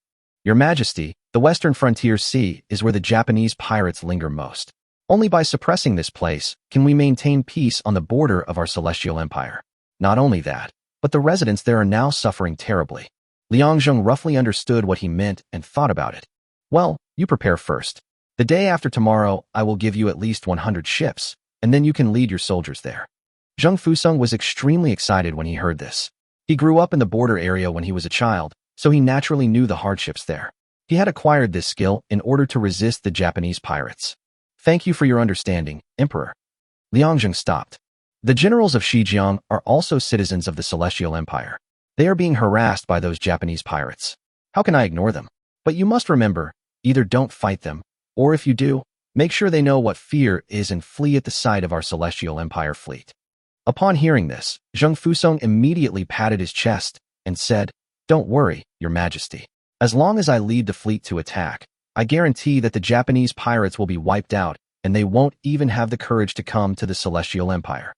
Your Majesty, the western frontier sea is where the Japanese pirates linger most. Only by suppressing this place can we maintain peace on the border of our celestial empire. Not only that, but the residents there are now suffering terribly. Liang Zheng roughly understood what he meant and thought about it. Well, you prepare first. The day after tomorrow, I will give you at least 100 ships, and then you can lead your soldiers there. Zheng Fusong was extremely excited when he heard this. He grew up in the border area when he was a child, so he naturally knew the hardships there. He had acquired this skill in order to resist the Japanese pirates. Thank you for your understanding, Emperor. Liang Zheng stopped. The generals of Shijiang are also citizens of the Celestial Empire. They are being harassed by those Japanese pirates. How can I ignore them? But you must remember, either don't fight them, or if you do, make sure they know what fear is and flee at the sight of our Celestial Empire fleet. Upon hearing this, Zheng Fusong immediately patted his chest and said, Don't worry, Your Majesty. As long as I lead the fleet to attack, I guarantee that the Japanese pirates will be wiped out and they won't even have the courage to come to the Celestial Empire.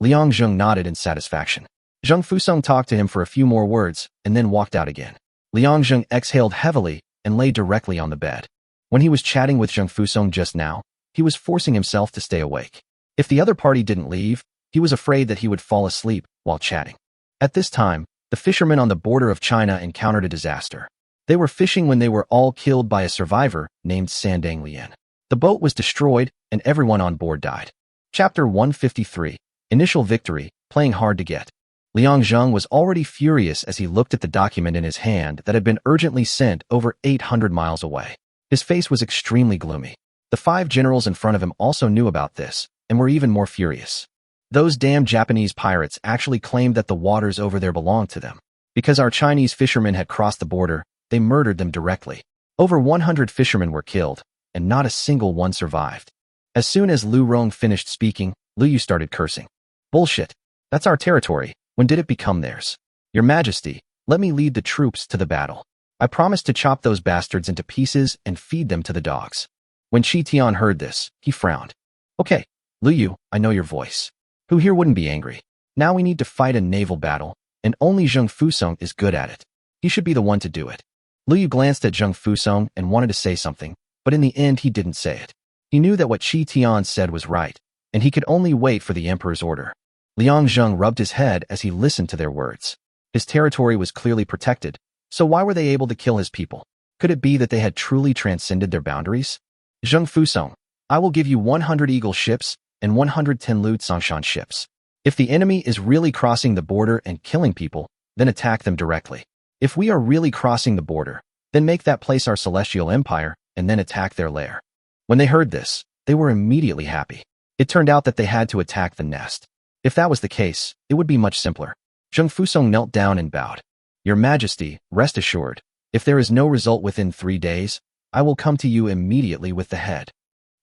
Liang Zheng nodded in satisfaction. Zheng Fusong talked to him for a few more words and then walked out again. Liang Zheng exhaled heavily and lay directly on the bed. When he was chatting with Zheng Fusong just now, he was forcing himself to stay awake. If the other party didn't leave, he was afraid that he would fall asleep while chatting. At this time, the fishermen on the border of China encountered a disaster. They were fishing when they were all killed by a survivor named Sandang Lian. The boat was destroyed and everyone on board died. Chapter 153, Initial Victory, Playing Hard to Get. Liang Zheng was already furious as he looked at the document in his hand that had been urgently sent over 800 miles away. His face was extremely gloomy. The 5 generals in front of him also knew about this and were even more furious. Those damn Japanese pirates actually claimed that the waters over there belonged to them. Because our Chinese fishermen had crossed the border, they murdered them directly. Over 100 fishermen were killed, and not a single one survived. As soon as Lu Rong finished speaking, Lu Yu started cursing. Bullshit. That's our territory. When did it become theirs? Your Majesty, let me lead the troops to the battle. I promise to chop those bastards into pieces and feed them to the dogs. When Shi Tian heard this, he frowned. Okay, Lu Yu, I know your voice. Who here wouldn't be angry? Now we need to fight a naval battle, and only Zheng Fusong is good at it. He should be the one to do it. Lu Yu glanced at Zheng Fusong and wanted to say something, but in the end he didn't say it. He knew that what Shi Tian said was right, and he could only wait for the emperor's order. Liang Zheng rubbed his head as he listened to their words. His territory was clearly protected, so why were they able to kill his people? Could it be that they had truly transcended their boundaries? Zheng Fusong, I will give you 100 Eagle ships and 110 Lu Tsongshan ships. If the enemy is really crossing the border and killing people, then attack them directly. If we are really crossing the border, then make that place our celestial empire and then attack their lair. When they heard this, they were immediately happy. It turned out that they had to attack the nest. If that was the case, it would be much simpler. Zheng Fusong knelt down and bowed. Your Majesty, rest assured, if there is no result within 3 days, I will come to you immediately with the head.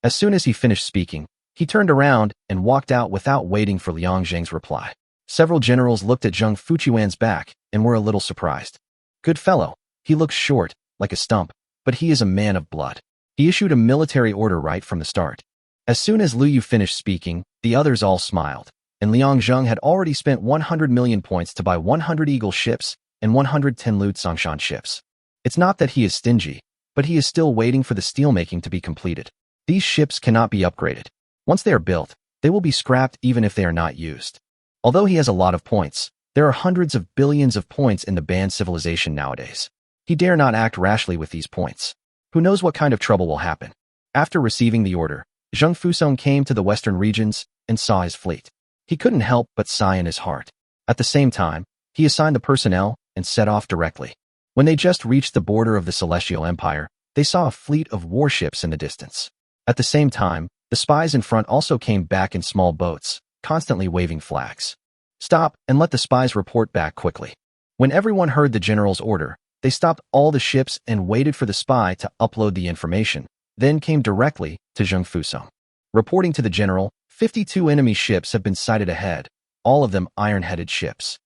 As soon as he finished speaking, he turned around and walked out without waiting for Liang Zheng's reply. Several generals looked at Zheng Fuchuan's back and were a little surprised. Good fellow, he looks short, like a stump, but he is a man of blood. He issued a military order right from the start. As soon as Lu Yu finished speaking, the others all smiled, and Liang Zheng had already spent 100 million points to buy 100 Eagle ships and 110 Lu Tsongshan ships. It's not that he is stingy, but he is still waiting for the steelmaking to be completed. These ships cannot be upgraded. Once they are built, they will be scrapped even if they are not used. Although he has a lot of points, there are hundreds of billions of points in the banned civilization nowadays. He dare not act rashly with these points. Who knows what kind of trouble will happen? After receiving the order, Zheng Fusong came to the western regions and saw his fleet. He couldn't help but sigh in his heart. At the same time, he assigned the personnel and set off directly. When they just reached the border of the Celestial Empire, they saw a fleet of warships in the distance. At the same time, the spies in front also came back in small boats, constantly waving flags. Stop and let the spies report back quickly. When everyone heard the general's order, they stopped all the ships and waited for the spy to upload the information, then came directly to Zheng Fusong. Reporting to the general, 52 enemy ships have been sighted ahead, all of them iron-headed ships.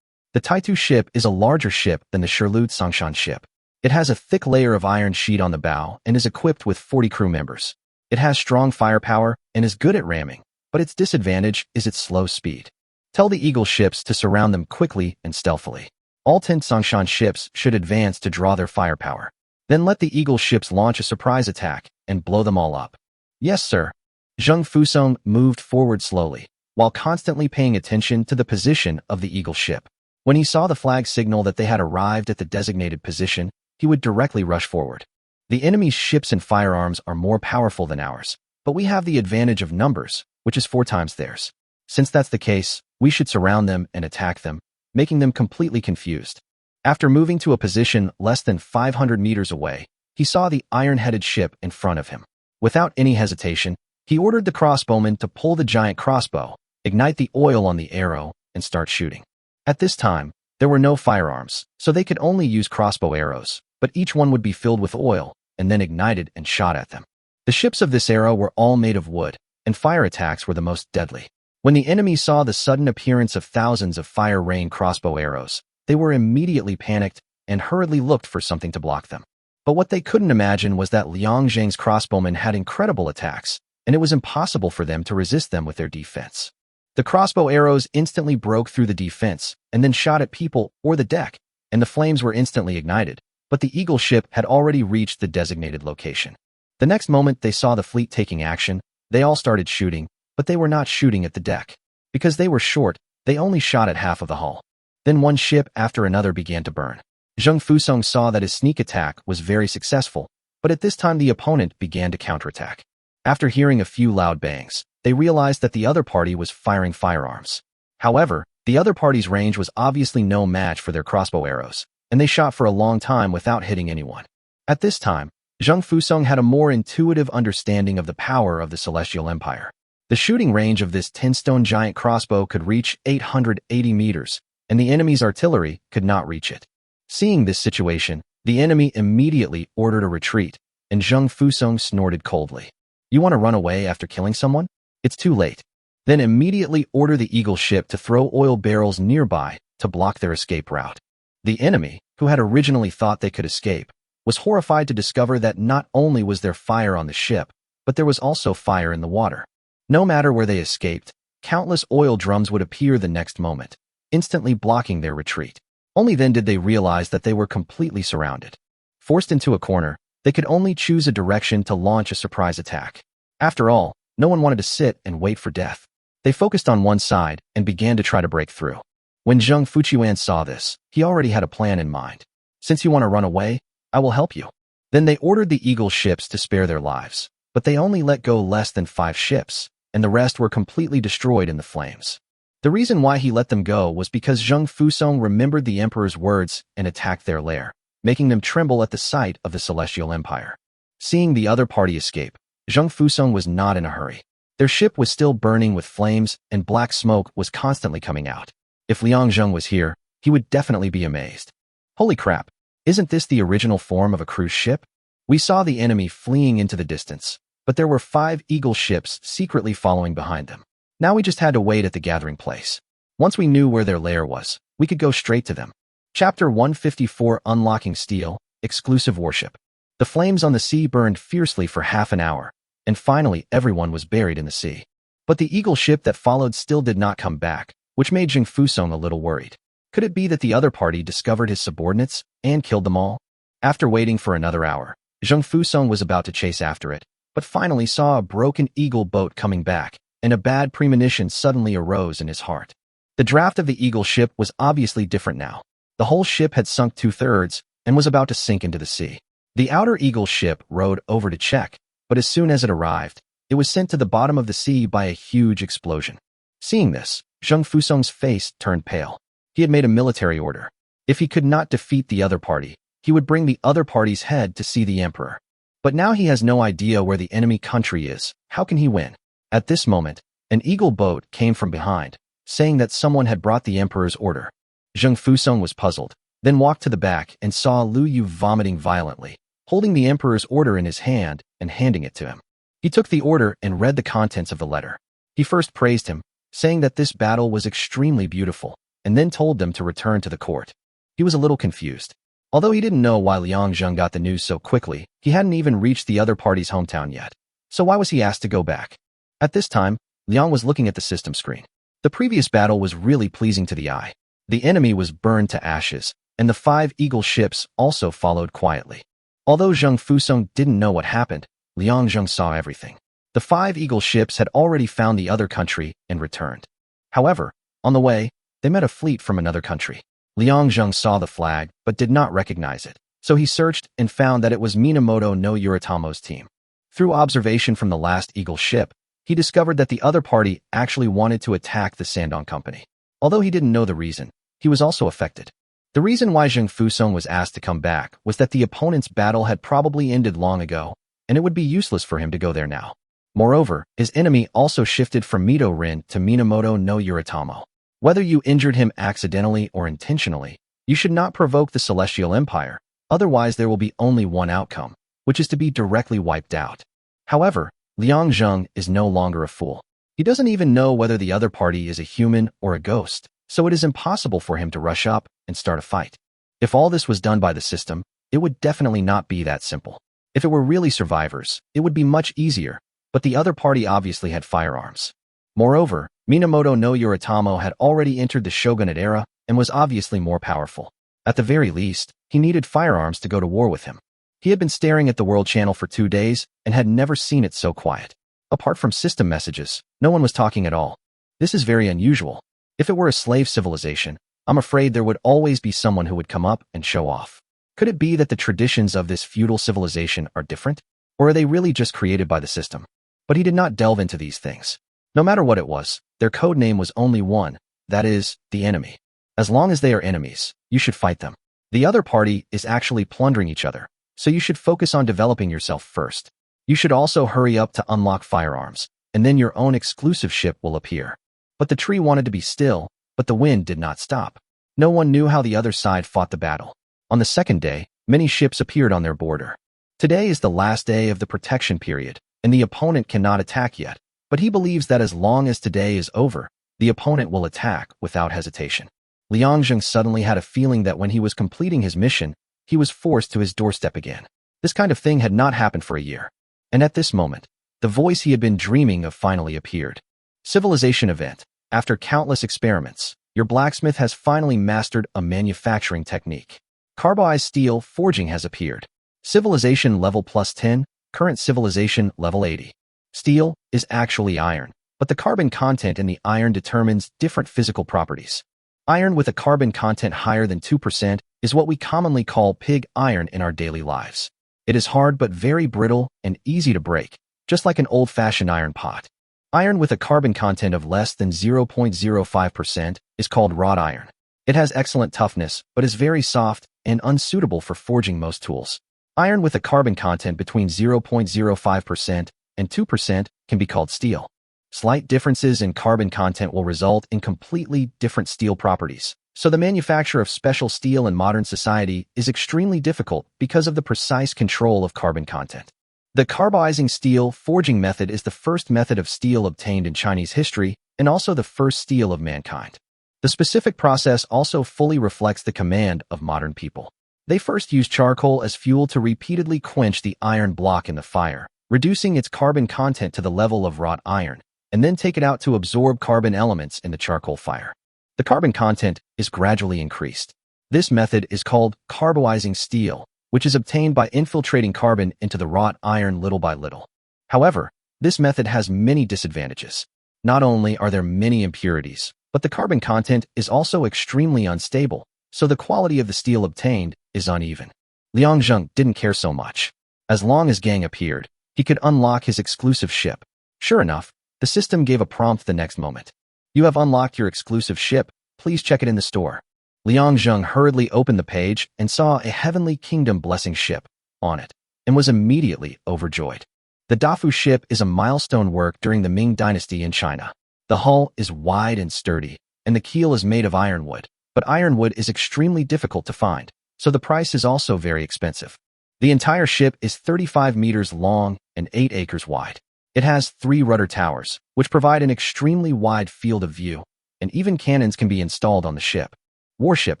The Taitu ship is a larger ship than the Shirlu Songshan ship. It has a thick layer of iron sheet on the bow and is equipped with 40 crew members. It has strong firepower and is good at ramming, but its disadvantage is its slow speed. Tell the Eagle ships to surround them quickly and stealthily. All 10 Songshan ships should advance to draw their firepower. Then let the Eagle ships launch a surprise attack and blow them all up. Yes, sir. Zheng Fusong moved forward slowly, while constantly paying attention to the position of the Eagle ship. When he saw the flag signal that they had arrived at the designated position, he would directly rush forward. The enemy's ships and firearms are more powerful than ours, but we have the advantage of numbers, which is 4 times theirs. Since that's the case, we should surround them and attack them, making them completely confused. After moving to a position less than 500 meters away, he saw the iron-headed ship in front of him. Without any hesitation, he ordered the crossbowman to pull the giant crossbow, ignite the oil on the arrow, and start shooting. At this time, there were no firearms, so they could only use crossbow arrows, but each one would be filled with oil, and then ignited and shot at them. The ships of this era were all made of wood, and fire attacks were the most deadly. When the enemy saw the sudden appearance of thousands of fire-rain crossbow arrows, they were immediately panicked and hurriedly looked for something to block them. But what they couldn't imagine was that Liang Zheng's crossbowmen had incredible attacks, and it was impossible for them to resist them with their defense. The crossbow arrows instantly broke through the defense and then shot at people or the deck, and the flames were instantly ignited, but the Eagle ship had already reached the designated location. The next moment they saw the fleet taking action, they all started shooting, but they were not shooting at the deck. Because they were short, they only shot at half of the hull. Then one ship after another began to burn. Zheng Fusong saw that his sneak attack was very successful, but at this time the opponent began to counterattack. After hearing a few loud bangs, they realized that the other party was firing firearms. However, the other party's range was obviously no match for their crossbow arrows, and they shot for a long time without hitting anyone. At this time, Zheng Fusong had a more intuitive understanding of the power of the Celestial Empire. The shooting range of this 10-stone giant crossbow could reach 880 meters, and the enemy's artillery could not reach it. Seeing this situation, the enemy immediately ordered a retreat, and Zheng Fusong snorted coldly. You want to run away after killing someone? It's too late. Then immediately order the Eagle ship to throw oil barrels nearby to block their escape route. The enemy, who had originally thought they could escape, was horrified to discover that not only was there fire on the ship, but there was also fire in the water. No matter where they escaped, countless oil drums would appear the next moment, instantly blocking their retreat. Only then did they realize that they were completely surrounded. Forced into a corner, they could only choose a direction to launch a surprise attack. After all, no one wanted to sit and wait for death. They focused on one side and began to try to break through. When Zheng Fuqiuan saw this, he already had a plan in mind. Since you want to run away, I will help you. Then they ordered the Eagle ships to spare their lives, but they only let go less than 5 ships, and the rest were completely destroyed in the flames. The reason why he let them go was because Zheng Fusong remembered the emperor's words and attacked their lair, making them tremble at the sight of the Celestial Empire. Seeing the other party escape, Zheng Fusong was not in a hurry. Their ship was still burning with flames, and black smoke was constantly coming out. If Liang Zheng was here, he would definitely be amazed. Holy crap! Isn't this the original form of a cruise ship? We saw the enemy fleeing into the distance, but there were 5 Eagle ships secretly following behind them. Now we just had to wait at the gathering place. Once we knew where their lair was, we could go straight to them. Chapter 154 Unlocking Steel, Exclusive Warship. The flames on the sea burned fiercely for half an hour, and finally everyone was buried in the sea. But the Eagle ship that followed still did not come back, which made Zheng Fusong a little worried. Could it be that the other party discovered his subordinates and killed them all? After waiting for another hour, Zheng Fusong was about to chase after it, but finally saw a broken Eagle boat coming back, and a bad premonition suddenly arose in his heart. The draft of the Eagle ship was obviously different now. The whole ship had sunk 2/3 and was about to sink into the sea. The outer Eagle ship rowed over to check, but as soon as it arrived, it was sent to the bottom of the sea by a huge explosion. Seeing this, Zheng Fusong's face turned pale. He had made a military order. If he could not defeat the other party, he would bring the other party's head to see the emperor. But now he has no idea where the enemy country is. How can he win? At this moment, an eagle boat came from behind, saying that someone had brought the emperor's order. Zheng Fusong was puzzled, then walked to the back and saw Lu Yu vomiting violently, holding the emperor's order in his hand and handing it to him. He took the order and read the contents of the letter. He first praised him, saying that this battle was extremely beautiful, and then told them to return to the court. He was a little confused. Although he didn't know why Liang Zheng got the news so quickly, he hadn't even reached the other party's hometown yet. So why was he asked to go back? At this time, Liang was looking at the system screen. The previous battle was really pleasing to the eye. The enemy was burned to ashes, and the 5 eagle ships also followed quietly. Although Zheng Fusong didn't know what happened, Liang Zheng saw everything. The 5 eagle ships had already found the other country and returned. However, on the way, they met a fleet from another country. Liang Zheng saw the flag but did not recognize it, so he searched and found that it was Minamoto no Yoritomo's team. Through observation from the last eagle ship, he discovered that the other party actually wanted to attack the Sandong Company. Although he didn't know the reason, he was also affected. The reason why Zheng Fusong was asked to come back was that the opponent's battle had probably ended long ago, and it would be useless for him to go there now. Moreover, his enemy also shifted from Mito Rin to Minamoto no Yoritomo. Whether you injured him accidentally or intentionally, you should not provoke the Celestial Empire, otherwise there will be only one outcome, which is to be directly wiped out. However, Liang Zheng is no longer a fool. He doesn't even know whether the other party is a human or a ghost, so it is impossible for him to rush up and start a fight. If all this was done by the system, it would definitely not be that simple. If it were really survivors, it would be much easier, but the other party obviously had firearms. Moreover, Minamoto no Yoritomo had already entered the shogunate era and was obviously more powerful. At the very least, he needed firearms to go to war with him. He had been staring at the World Channel for 2 days and had never seen it so quiet. Apart from system messages, no one was talking at all. This is very unusual. If it were a slave civilization, I'm afraid there would always be someone who would come up and show off. Could it be that the traditions of this feudal civilization are different? Or are they really just created by the system? But he did not delve into these things. No matter what it was, their code name was only one, that is, the enemy. As long as they are enemies, you should fight them. The other party is actually plundering each other, so you should focus on developing yourself first. You should also hurry up to unlock firearms, and then your own exclusive ship will appear. But the tree wanted to be still, but the wind did not stop. No one knew how the other side fought the battle. On the second day, many ships appeared on their border. Today is the last day of the protection period, and the opponent cannot attack yet. But he believes that as long as today is over, the opponent will attack without hesitation. Liang Zheng suddenly had a feeling that when he was completing his mission, he was forced to his doorstep again. This kind of thing had not happened for a year. And at this moment, the voice he had been dreaming of finally appeared. Civilization event. After countless experiments, your blacksmith has finally mastered a manufacturing technique. Carbonized steel forging has appeared. Civilization level +10, current civilization level 80. Steel is actually iron, but the carbon content in the iron determines different physical properties. Iron with a carbon content higher than 2% is what we commonly call pig iron in our daily lives. It is hard but very brittle and easy to break, just like an old-fashioned iron pot. Iron with a carbon content of less than 0.05% is called wrought iron. It has excellent toughness, but is very soft and unsuitable for forging most tools. Iron with a carbon content between 0.05% and 2% can be called steel. Slight differences in carbon content will result in completely different steel properties, so the manufacture of special steel in modern society is extremely difficult because of the precise control of carbon content. The carbonizing steel forging method is the first method of steel obtained in Chinese history and also the first steel of mankind. The specific process also fully reflects the command of modern people. They first used charcoal as fuel to repeatedly quench the iron block in the fire, reducing its carbon content to the level of wrought iron, and then take it out to absorb carbon elements in the charcoal fire. The carbon content is gradually increased. This method is called carbonizing steel, which is obtained by infiltrating carbon into the wrought iron little by little. However, this method has many disadvantages. Not only are there many impurities, but the carbon content is also extremely unstable, so the quality of the steel obtained is uneven. Liang Zheng didn't care so much. As long as Gang appeared, he could unlock his exclusive ship. Sure enough, the system gave a prompt the next moment. You have unlocked your exclusive ship, please check it in the store. Liang Zheng hurriedly opened the page and saw a heavenly kingdom blessing ship on it, and was immediately overjoyed. The Dafu ship is a milestone work during the Ming Dynasty in China. The hull is wide and sturdy, and the keel is made of ironwood, but ironwood is extremely difficult to find, so the price is also very expensive. The entire ship is 35 meters long and 8 acres wide. It has 3 rudder towers, which provide an extremely wide field of view, and even cannons can be installed on the ship. Warship,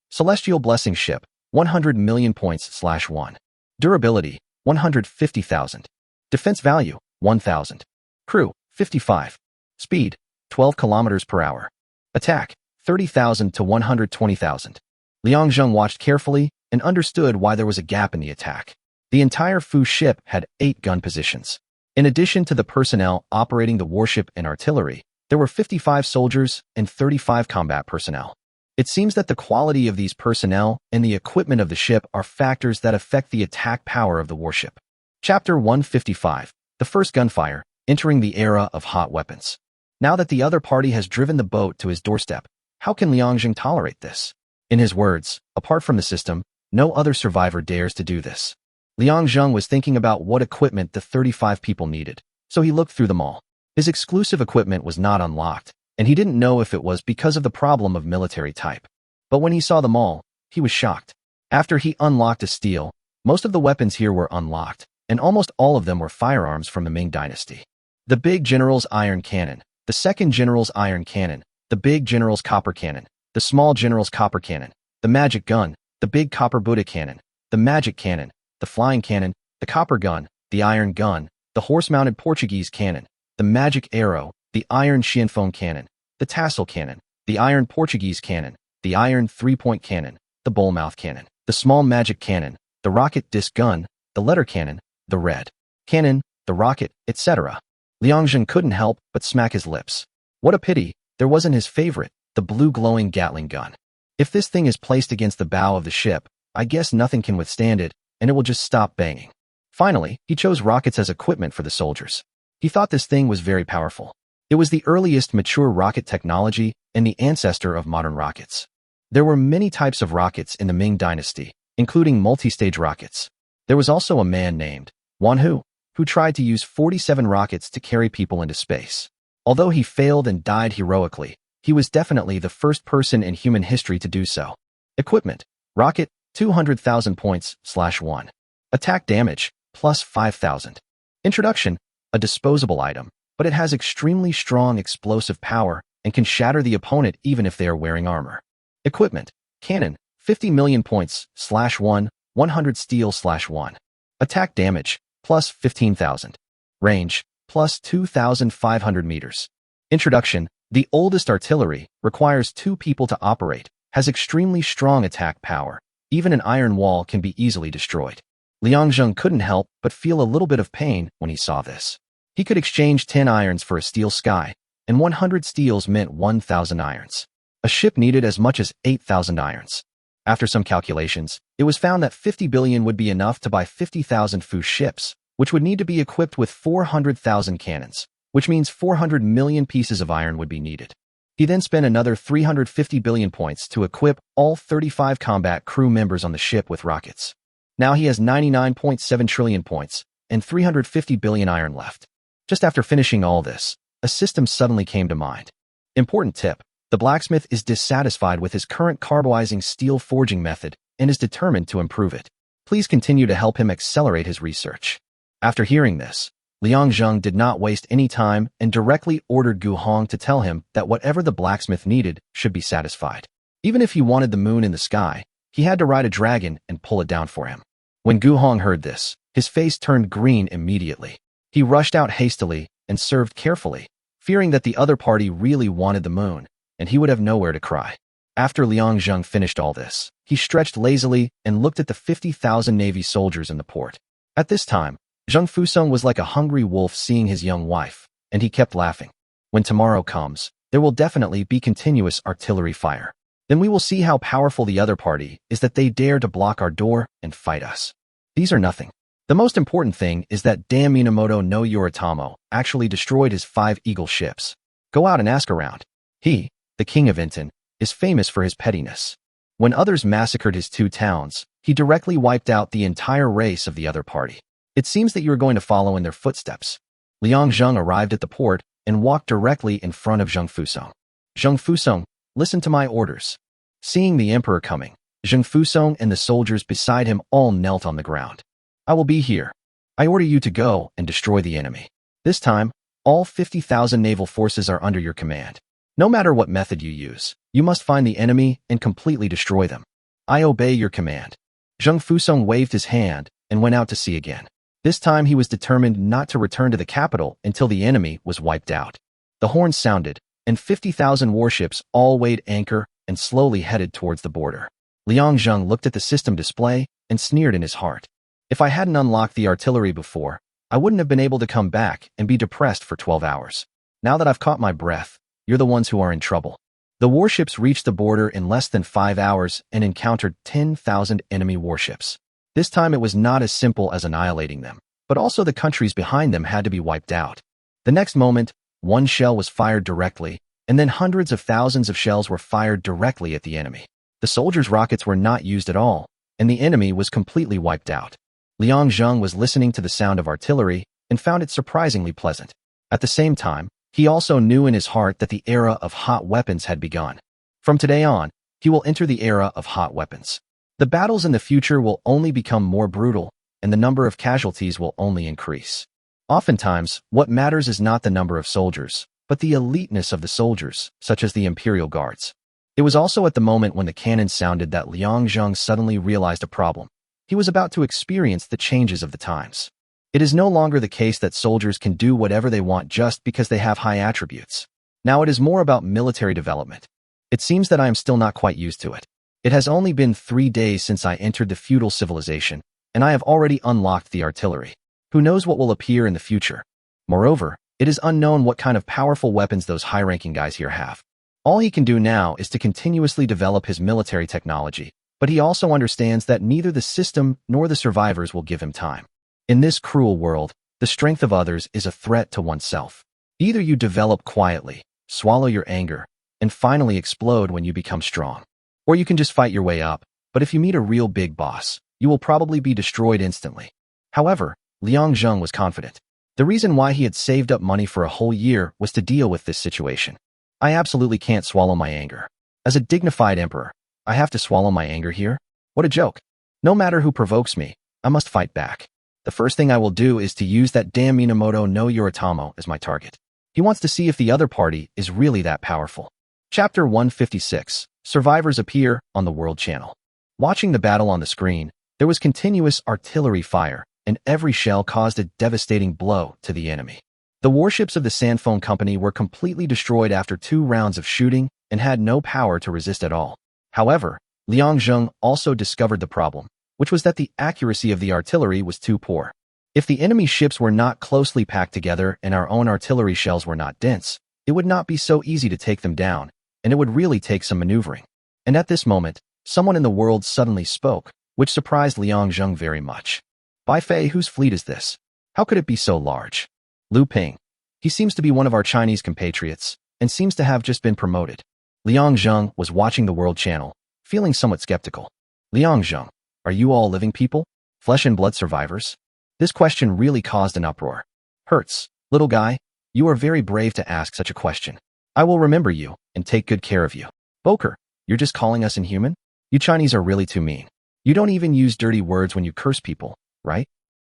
Celestial Blessing Ship, 100 million points/1. Durability, 150,000. Defense value, 1,000. Crew, 55. Speed, 12 kilometers per hour. Attack, 30,000 to 120,000. Liang Zheng watched carefully and understood why there was a gap in the attack. The entire Fu ship had 8 gun positions. In addition to the personnel operating the warship and artillery, there were 55 soldiers and 35 combat personnel. It seems that the quality of these personnel and the equipment of the ship are factors that affect the attack power of the warship. Chapter 155, The First Gunfire, Entering the Era of Hot Weapons. Now that the other party has driven the boat to his doorstep, how can Liang Zheng tolerate this? In his words, apart from the system, no other survivor dares to do this. Liang Zheng was thinking about what equipment the 35 people needed, so he looked through them all. His exclusive equipment was not unlocked, and he didn't know if it was because of the problem of military type. But when he saw them all, he was shocked. After he unlocked a steel, most of the weapons here were unlocked, and almost all of them were firearms from the Ming Dynasty. The Big General's Iron Cannon, the Second General's Iron Cannon, the Big General's Copper Cannon, the Small General's Copper Cannon, the Magic Gun, the Big Copper Buddha Cannon, the Magic Cannon, the Flying Cannon, the Copper Gun, the Iron Gun, the Horse-Mounted Portuguese Cannon, the Magic Arrow, the Iron Xianfeng Cannon, the Tassel Cannon, the Iron Portuguese Cannon, the Iron Three-Point Cannon, the Bullmouth Cannon, the Small Magic Cannon, the Rocket Disc Gun, the Letter Cannon, the Red Cannon, the Rocket, etc. Liang Zheng couldn't help but smack his lips. What a pity, there wasn't his favorite, the blue glowing Gatling gun. If this thing is placed against the bow of the ship, I guess nothing can withstand it, and it will just stop banging. Finally, he chose rockets as equipment for the soldiers. He thought this thing was very powerful. It was the earliest mature rocket technology and the ancestor of modern rockets. There were many types of rockets in the Ming Dynasty, including multi-stage rockets. There was also a man named Wan Hu, who tried to use 47 rockets to carry people into space. Although he failed and died heroically, he was definitely the first person in human history to do so. Equipment, rocket, 200,000 points/1. Attack damage, plus 5,000. Introduction, a disposable item, but it has extremely strong explosive power and can shatter the opponent even if they are wearing armor. Equipment, cannon, 50 million points/1, 100 steel/1. Attack damage, plus 15,000. Range, plus 2,500 meters. Introduction, the oldest artillery, requires 2 people to operate, has extremely strong attack power. Even an iron wall can be easily destroyed. Liang Zheng couldn't help but feel a little bit of pain when he saw this. He could exchange 10 irons for a steel sky, and 100 steels meant 1,000 irons. A ship needed as much as 8,000 irons. After some calculations, it was found that 50 billion would be enough to buy 50,000 Fu ships, which would need to be equipped with 400,000 cannons, which means 400 million pieces of iron would be needed. He then spent another 350 billion points to equip all 35 combat crew members on the ship with rockets. Now he has 99.7 trillion points and 350 billion iron left. Just after finishing all this, a system suddenly came to mind. Important tip, the blacksmith is dissatisfied with his current carboizing steel forging method and is determined to improve it. Please continue to help him accelerate his research. After hearing this, Liang Zheng did not waste any time and directly ordered Gu Hong to tell him that whatever the blacksmith needed should be satisfied. Even if he wanted the moon in the sky, he had to ride a dragon and pull it down for him. When Gu Hong heard this, his face turned green immediately. He rushed out hastily and served carefully, fearing that the other party really wanted the moon, and he would have nowhere to cry. After Liang Zheng finished all this, he stretched lazily and looked at the 50,000 Navy soldiers in the port. At this time, Zheng Fusong was like a hungry wolf seeing his young wife, and he kept laughing. When tomorrow comes, there will definitely be continuous artillery fire. Then we will see how powerful the other party is that they dare to block our door and fight us. These are nothing. The most important thing is that damn Minamoto no Yoritamo actually destroyed his 5 Eagle ships. Go out and ask around. He, the king of Inton, is famous for his pettiness. When others massacred his 2 towns, he directly wiped out the entire race of the other party. It seems that you are going to follow in their footsteps. Liang Zheng arrived at the port and walked directly in front of Zheng Fusong. Zheng Fusong, listen to my orders. Seeing the emperor coming, Zheng Fusong and the soldiers beside him all knelt on the ground. I will be here. I order you to go and destroy the enemy. This time, all 50,000 naval forces are under your command. No matter what method you use, you must find the enemy and completely destroy them. I obey your command. Zheng Fusong waved his hand and went out to sea again. This time he was determined not to return to the capital until the enemy was wiped out. The horns sounded, and 50,000 warships all weighed anchor and slowly headed towards the border. Liang Zheng looked at the system display and sneered in his heart. If I hadn't unlocked the artillery before, I wouldn't have been able to come back and be depressed for 12 hours. Now that I've caught my breath, you're the ones who are in trouble. The warships reached the border in less than 5 hours and encountered 10,000 enemy warships. This time it was not as simple as annihilating them, but also the countries behind them had to be wiped out. The next moment, one shell was fired directly, and then hundreds of thousands of shells were fired directly at the enemy. The soldiers' rockets were not used at all, and the enemy was completely wiped out. Liang Zheng was listening to the sound of artillery and found it surprisingly pleasant. At the same time, he also knew in his heart that the era of hot weapons had begun. From today on, he will enter the era of hot weapons. The battles in the future will only become more brutal, and the number of casualties will only increase. Oftentimes, what matters is not the number of soldiers, but the eliteness of the soldiers, such as the Imperial Guards. It was also at the moment when the cannon sounded that Liang Zheng suddenly realized a problem. He was about to experience the changes of the times. It is no longer the case that soldiers can do whatever they want just because they have high attributes. Now it is more about military development. It seems that I am still not quite used to it. It has only been 3 days since I entered the feudal civilization, and I have already unlocked the artillery. Who knows what will appear in the future? Moreover, it is unknown what kind of powerful weapons those high-ranking guys here have. All he can do now is to continuously develop his military technology, but he also understands that neither the system nor the survivors will give him time. In this cruel world, the strength of others is a threat to oneself. Either you develop quietly, swallow your anger, and finally explode when you become strong. Or you can just fight your way up, but if you meet a real big boss, you will probably be destroyed instantly. However, Liang Zheng was confident. The reason why he had saved up money for a whole year was to deal with this situation. I absolutely can't swallow my anger. As a dignified emperor, I have to swallow my anger here? What a joke. No matter who provokes me, I must fight back. The first thing I will do is to use that damn Minamoto no Yoritomo as my target. He wants to see if the other party is really that powerful. Chapter 156. Survivors appear on the World Channel. Watching the battle on the screen, there was continuous artillery fire, and every shell caused a devastating blow to the enemy. The warships of the Sandphone Company were completely destroyed after 2 rounds of shooting and had no power to resist at all. However, Liang Zheng also discovered the problem, which was that the accuracy of the artillery was too poor. If the enemy ships were not closely packed together and our own artillery shells were not dense, it would not be so easy to take them down, and it would really take some maneuvering. And at this moment, someone in the world suddenly spoke, which surprised Liang Zheng very much. Bai Fei, whose fleet is this? How could it be so large? Lu Ping. He seems to be one of our Chinese compatriots, and seems to have just been promoted. Liang Zheng was watching the World Channel, feeling somewhat skeptical. Liang Zheng, are you all living people? Flesh and blood survivors? This question really caused an uproar. Hertz, little guy, you are very brave to ask such a question. I will remember you, and take good care of you. Boker, you're just calling us inhuman? You Chinese are really too mean. You don't even use dirty words when you curse people, right?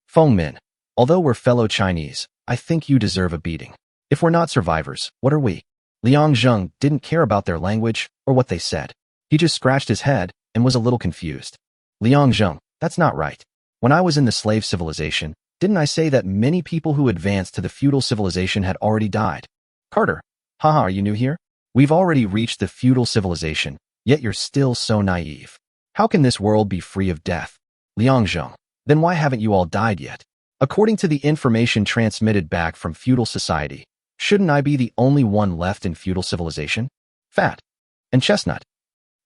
Feng Min, although we're fellow Chinese, I think you deserve a beating. If we're not survivors, what are we? Liang Zheng didn't care about their language or what they said. He just scratched his head and was a little confused. Liang Zheng, that's not right. When I was in the slave civilization, didn't I say that many people who advanced to the feudal civilization had already died? Carter, haha, are you new here? We've already reached the feudal civilization, yet you're still so naive. How can this world be free of death? Liang Zheng, then why haven't you all died yet? According to the information transmitted back from feudal society, shouldn't I be the only one left in feudal civilization? Fat. And Chestnut.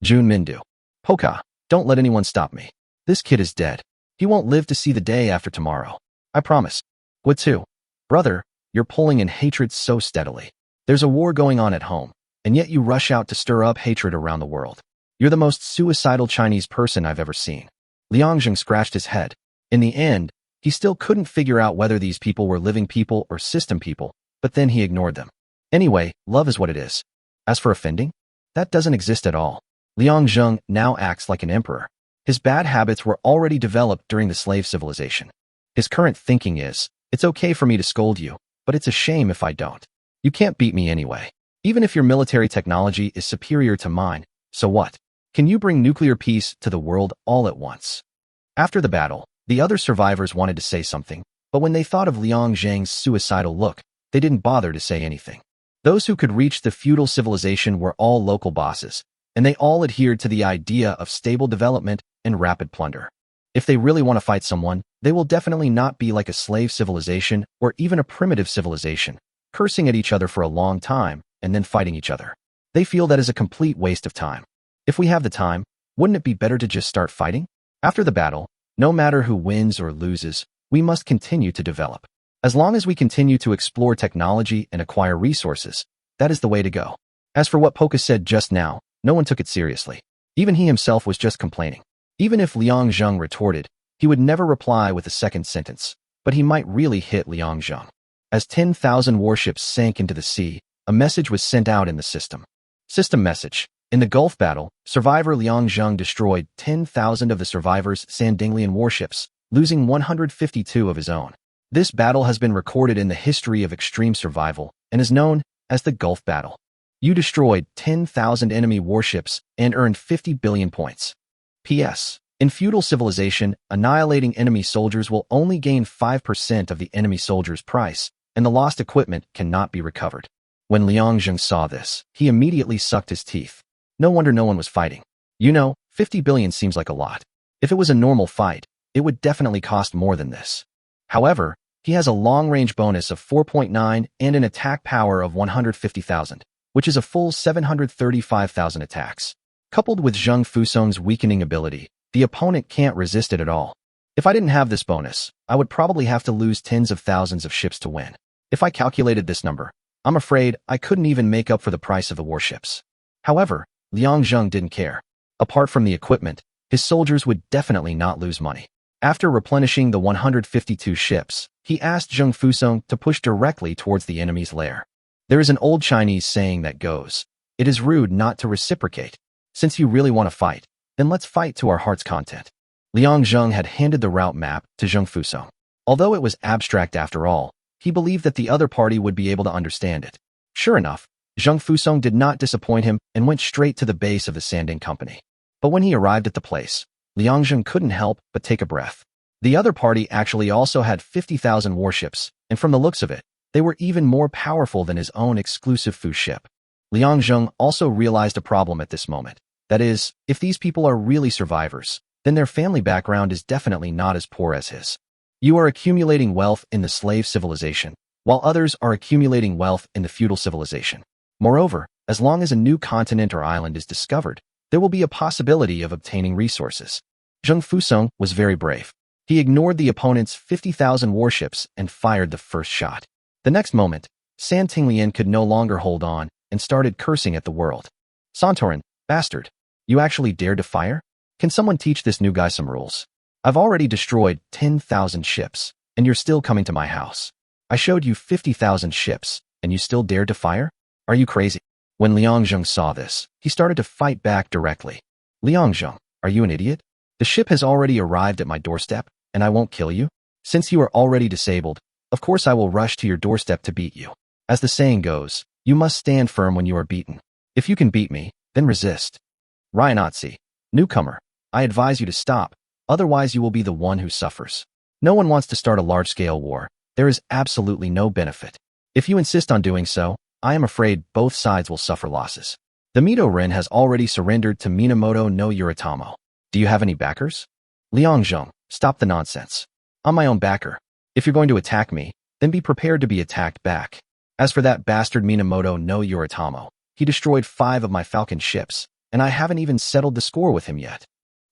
Jun Mindu. Poka, don't let anyone stop me. This kid is dead. He won't live to see the day after tomorrow. I promise. Guitu. Brother, you're pulling in hatred so steadily. There's a war going on at home, and yet you rush out to stir up hatred around the world. You're the most suicidal Chinese person I've ever seen. Liang Zheng scratched his head. In the end, he still couldn't figure out whether these people were living people or system people, but then he ignored them. Anyway, love is what it is. As for offending, that doesn't exist at all. Liang Zheng now acts like an emperor. His bad habits were already developed during the slave civilization. His current thinking is, it's okay for me to scold you, but it's a shame if I don't. You can't beat me anyway. Even if your military technology is superior to mine, so what? Can you bring nuclear peace to the world all at once? After the battle, the other survivors wanted to say something, but when they thought of Liang Zheng's suicidal look, they didn't bother to say anything. Those who could reach the feudal civilization were all local bosses, and they all adhered to the idea of stable development and rapid plunder. If they really want to fight someone, they will definitely not be like a slave civilization or even a primitive civilization, cursing at each other for a long time and then fighting each other. They feel that is a complete waste of time. If we have the time, wouldn't it be better to just start fighting? After the battle, no matter who wins or loses, we must continue to develop. As long as we continue to explore technology and acquire resources, that is the way to go. As for what Poca said just now, no one took it seriously. Even he himself was just complaining. Even if Liang Zheng retorted, he would never reply with a second sentence, but he might really hit Liang Zheng. As 10,000 warships sank into the sea, a message was sent out in the system. System message. In the Gulf battle, survivor Liang Zheng destroyed 10,000 of the survivors' Sandinglian warships, losing 152 of his own. This battle has been recorded in the history of extreme survival and is known as the Gulf Battle. You destroyed 10,000 enemy warships and earned 50 billion points. P.S. In feudal civilization, annihilating enemy soldiers will only gain 5% of the enemy soldier's price, and the lost equipment cannot be recovered. When Liang Zheng saw this, he immediately sucked his teeth. No wonder no one was fighting. 50 billion seems like a lot. If it was a normal fight, it would definitely cost more than this. However, he has a long-range bonus of 4.9 and an attack power of 150,000, which is a full 735,000 attacks. Coupled with Zheng Fusong's weakening ability, the opponent can't resist it at all. If I didn't have this bonus, I would probably have to lose tens of thousands of ships to win. If I calculated this number, I'm afraid I couldn't even make up for the price of the warships. However, Liang Zheng didn't care. Apart from the equipment, his soldiers would definitely not lose money. After replenishing the 152 ships, he asked Zheng Fusong to push directly towards the enemy's lair. There is an old Chinese saying that goes, "It is rude not to reciprocate. Since you really want to fight, then let's fight to our heart's content." Liang Zheng had handed the route map to Zheng Fusong. Although it was abstract after all, he believed that the other party would be able to understand it. Sure enough, Zheng Fusong did not disappoint him and went straight to the base of the Sanding Company. But when he arrived at the place, Liang Zheng couldn't help but take a breath. The other party actually also had 50,000 warships, and from the looks of it, they were even more powerful than his own exclusive Fu ship. Liang Zheng also realized a problem at this moment. That is, if these people are really survivors, then their family background is definitely not as poor as his. You are accumulating wealth in the slave civilization, while others are accumulating wealth in the feudal civilization. Moreover, as long as a new continent or island is discovered, there will be a possibility of obtaining resources. Zheng Fusong was very brave. He ignored the opponent's 50,000 warships and fired the first shot. The next moment, San Tinglian could no longer hold on and started cursing at the world. "Santorin, bastard, you actually dared to fire? Can someone teach this new guy some rules? I've already destroyed 10,000 ships, and you're still coming to my house. I showed you 50,000 ships, and you still dared to fire? Are you crazy?" When Liang Zheng saw this, he started to fight back directly. "Liang Zheng, are you an idiot? The ship has already arrived at my doorstep, and I won't kill you? Since you are already disabled, of course I will rush to your doorstep to beat you. As the saying goes, you must stand firm when you are beaten. If you can beat me, then resist. Ryanotzi, newcomer, I advise you to stop, otherwise you will be the one who suffers. No one wants to start a large-scale war. There is absolutely no benefit. If you insist on doing so, I am afraid both sides will suffer losses. The Mito Ren has already surrendered to Minamoto no Yuritamo. Do you have any backers? Liang Zheng, stop the nonsense. I'm my own backer. If you're going to attack me, then be prepared to be attacked back. As for that bastard Minamoto no Yuritamo, he destroyed 5 of my Falcon ships, and I haven't even settled the score with him yet."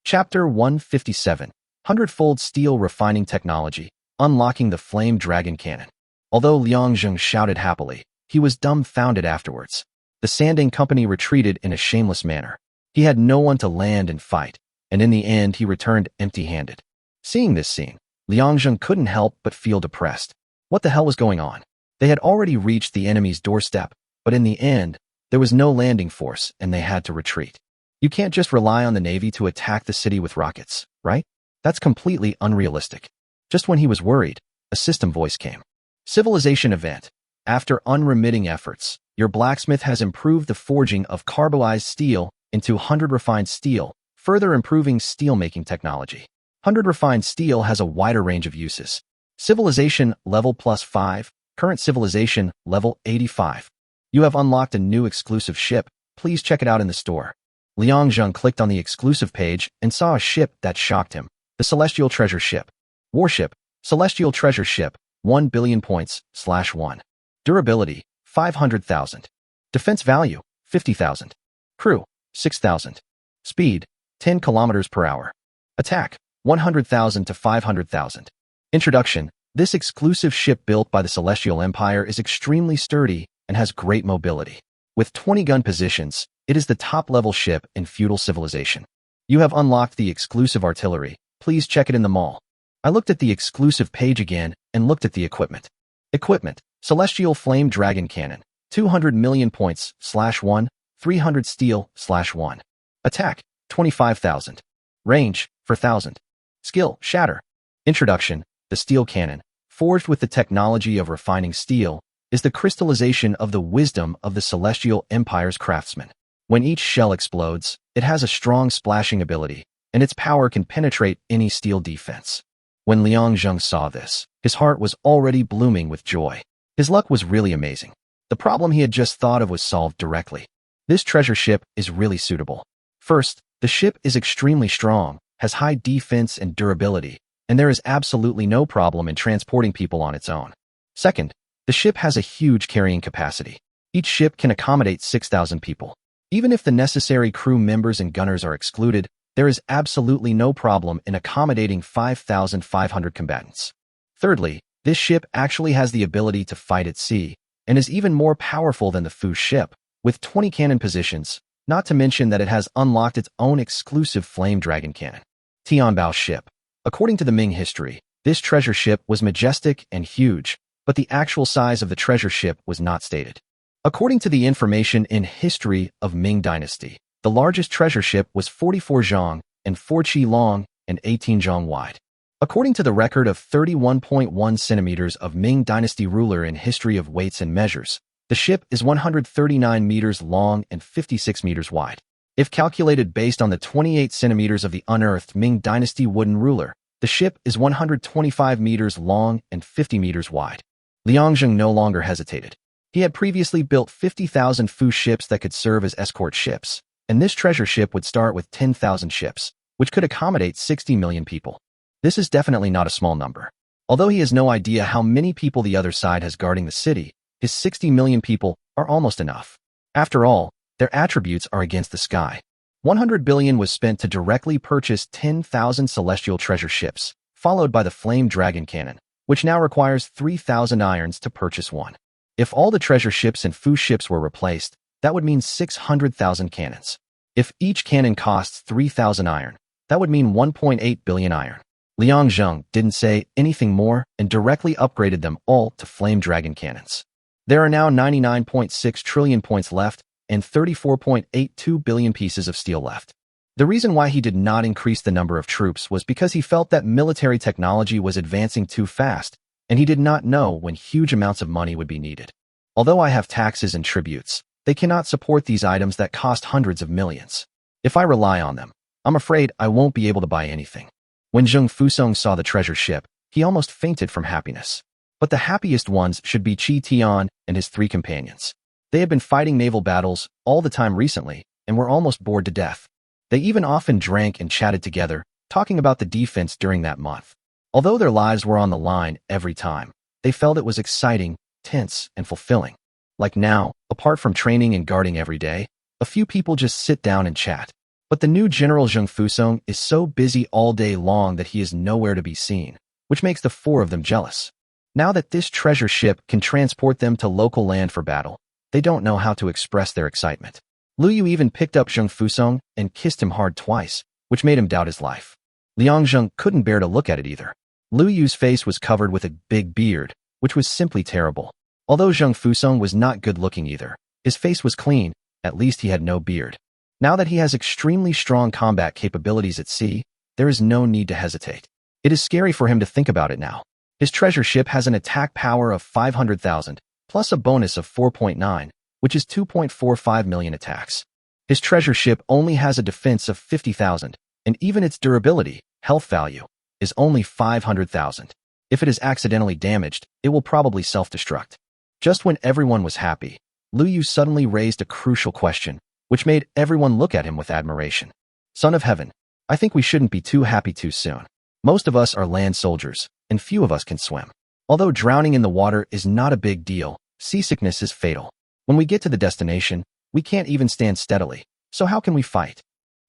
Chapter 157, 100-fold Steel Refining Technology, Unlocking the Flame Dragon Cannon. Although Liang Zheng shouted happily, he was dumbfounded afterwards. The Sanding Company retreated in a shameless manner. He had no one to land and fight, and in the end he returned empty-handed. Seeing this scene, Liang Zheng couldn't help but feel depressed. What the hell was going on? They had already reached the enemy's doorstep, but in the end, there was no landing force and they had to retreat. You can't just rely on the Navy to attack the city with rockets, right? That's completely unrealistic. Just when he was worried, a system voice came. Civilization event. After unremitting efforts, your blacksmith has improved the forging of carboized steel into 100 refined steel, further improving steelmaking technology. 100 refined steel has a wider range of uses. Civilization level +5, current civilization level 85. You have unlocked a new exclusive ship. Please check it out in the store. Liang Zheng clicked on the exclusive page and saw a ship that shocked him. The Celestial Treasure Ship. Warship, Celestial Treasure Ship, 1 billion points, /1. Durability, 500,000. Defense value, 50,000. Crew, 6,000. Speed, 10 kilometers per hour. Attack, 100,000 to 500,000. Introduction. This exclusive ship built by the Celestial Empire is extremely sturdy and has great mobility. With 20 gun positions, it is the top-level ship in feudal civilization. You have unlocked the exclusive artillery. Please check it in the mall. I looked at the exclusive page again and looked at the equipment. Equipment. Celestial Flame Dragon Cannon. 200 million points, /1, 300 steel, /1. Attack, 25,000. Range, 4,000. Skill, Shatter. Introduction. The steel cannon, forged with the technology of refining steel, is the crystallization of the wisdom of the Celestial Empire's craftsmen. When each shell explodes, it has a strong splashing ability, and its power can penetrate any steel defense. When Liang Zheng saw this, his heart was already blooming with joy. His luck was really amazing. The problem he had just thought of was solved directly. This treasure ship is really suitable. First, the ship is extremely strong, has high defense and durability, and there is absolutely no problem in transporting people on its own. Second, the ship has a huge carrying capacity. Each ship can accommodate 6,000 people. Even if the necessary crew members and gunners are excluded, there is absolutely no problem in accommodating 5,500 combatants. Thirdly, this ship actually has the ability to fight at sea, and is even more powerful than the Fu ship, with 20 cannon positions, not to mention that it has unlocked its own exclusive flame dragon cannon. Tianbao ship. According to the Ming history, this treasure ship was majestic and huge, but the actual size of the treasure ship was not stated. According to the information in History of Ming Dynasty, the largest treasure ship was 44 zhang and 4 qi long and 18 zhang wide. According to the record of 31.1 centimeters of Ming Dynasty ruler in History of Weights and Measures, the ship is 139 meters long and 56 meters wide. If calculated based on the 28 centimeters of the unearthed Ming Dynasty wooden ruler, the ship is 125 meters long and 50 meters wide. Liang Zheng no longer hesitated. He had previously built 50,000 Fu ships that could serve as escort ships, and this treasure ship would start with 10,000 ships, which could accommodate 60 million people. This is definitely not a small number. Although he has no idea how many people the other side has guarding the city, his 60 million people are almost enough. After all, their attributes are against the sky. 100 billion was spent to directly purchase 10,000 celestial treasure ships, followed by the flame dragon cannon, which now requires 3,000 irons to purchase one. If all the treasure ships and Fu ships were replaced, that would mean 600,000 cannons. If each cannon costs 3,000 iron, that would mean 1.8 billion iron. Liang Zheng didn't say anything more and directly upgraded them all to flame dragon cannons. There are now 99.6 trillion points left and 34.82 billion pieces of steel left. The reason why he did not increase the number of troops was because he felt that military technology was advancing too fast, and he did not know when huge amounts of money would be needed. Although I have taxes and tributes, they cannot support these items that cost hundreds of millions. If I rely on them, I'm afraid I won't be able to buy anything. When Zheng Fusong saw the treasure ship, he almost fainted from happiness. But the happiest ones should be Qi Tian and his 3 companions. They had been fighting naval battles all the time recently and were almost bored to death. They even often drank and chatted together, talking about the defense during that month. Although their lives were on the line every time, they felt it was exciting, tense, and fulfilling. Like now, apart from training and guarding every day, a few people just sit down and chat. But the new General Zheng Fusong is so busy all day long that he is nowhere to be seen, which makes the 4 of them jealous. Now that this treasure ship can transport them to local land for battle, they don't know how to express their excitement. Lu Yu even picked up Zheng Fusong and kissed him hard twice, which made him doubt his life. Liang Zheng couldn't bear to look at it either. Lu Yu's face was covered with a big beard, which was simply terrible. Although Zheng Fusong was not good-looking either, his face was clean, at least he had no beard. Now that he has extremely strong combat capabilities at sea, there is no need to hesitate. It is scary for him to think about it now. His treasure ship has an attack power of 500,000, plus a bonus of 4.9, which is 2.45 million attacks. His treasure ship only has a defense of 50,000, and even its durability, health value, is only 500,000. If it is accidentally damaged, it will probably self-destruct. Just when everyone was happy, Lu Yu suddenly raised a crucial question, which made everyone look at him with admiration. Son of Heaven, I think we shouldn't be too happy too soon. Most of us are land soldiers, and few of us can swim. Although drowning in the water is not a big deal, seasickness is fatal. When we get to the destination, we can't even stand steadily, so how can we fight?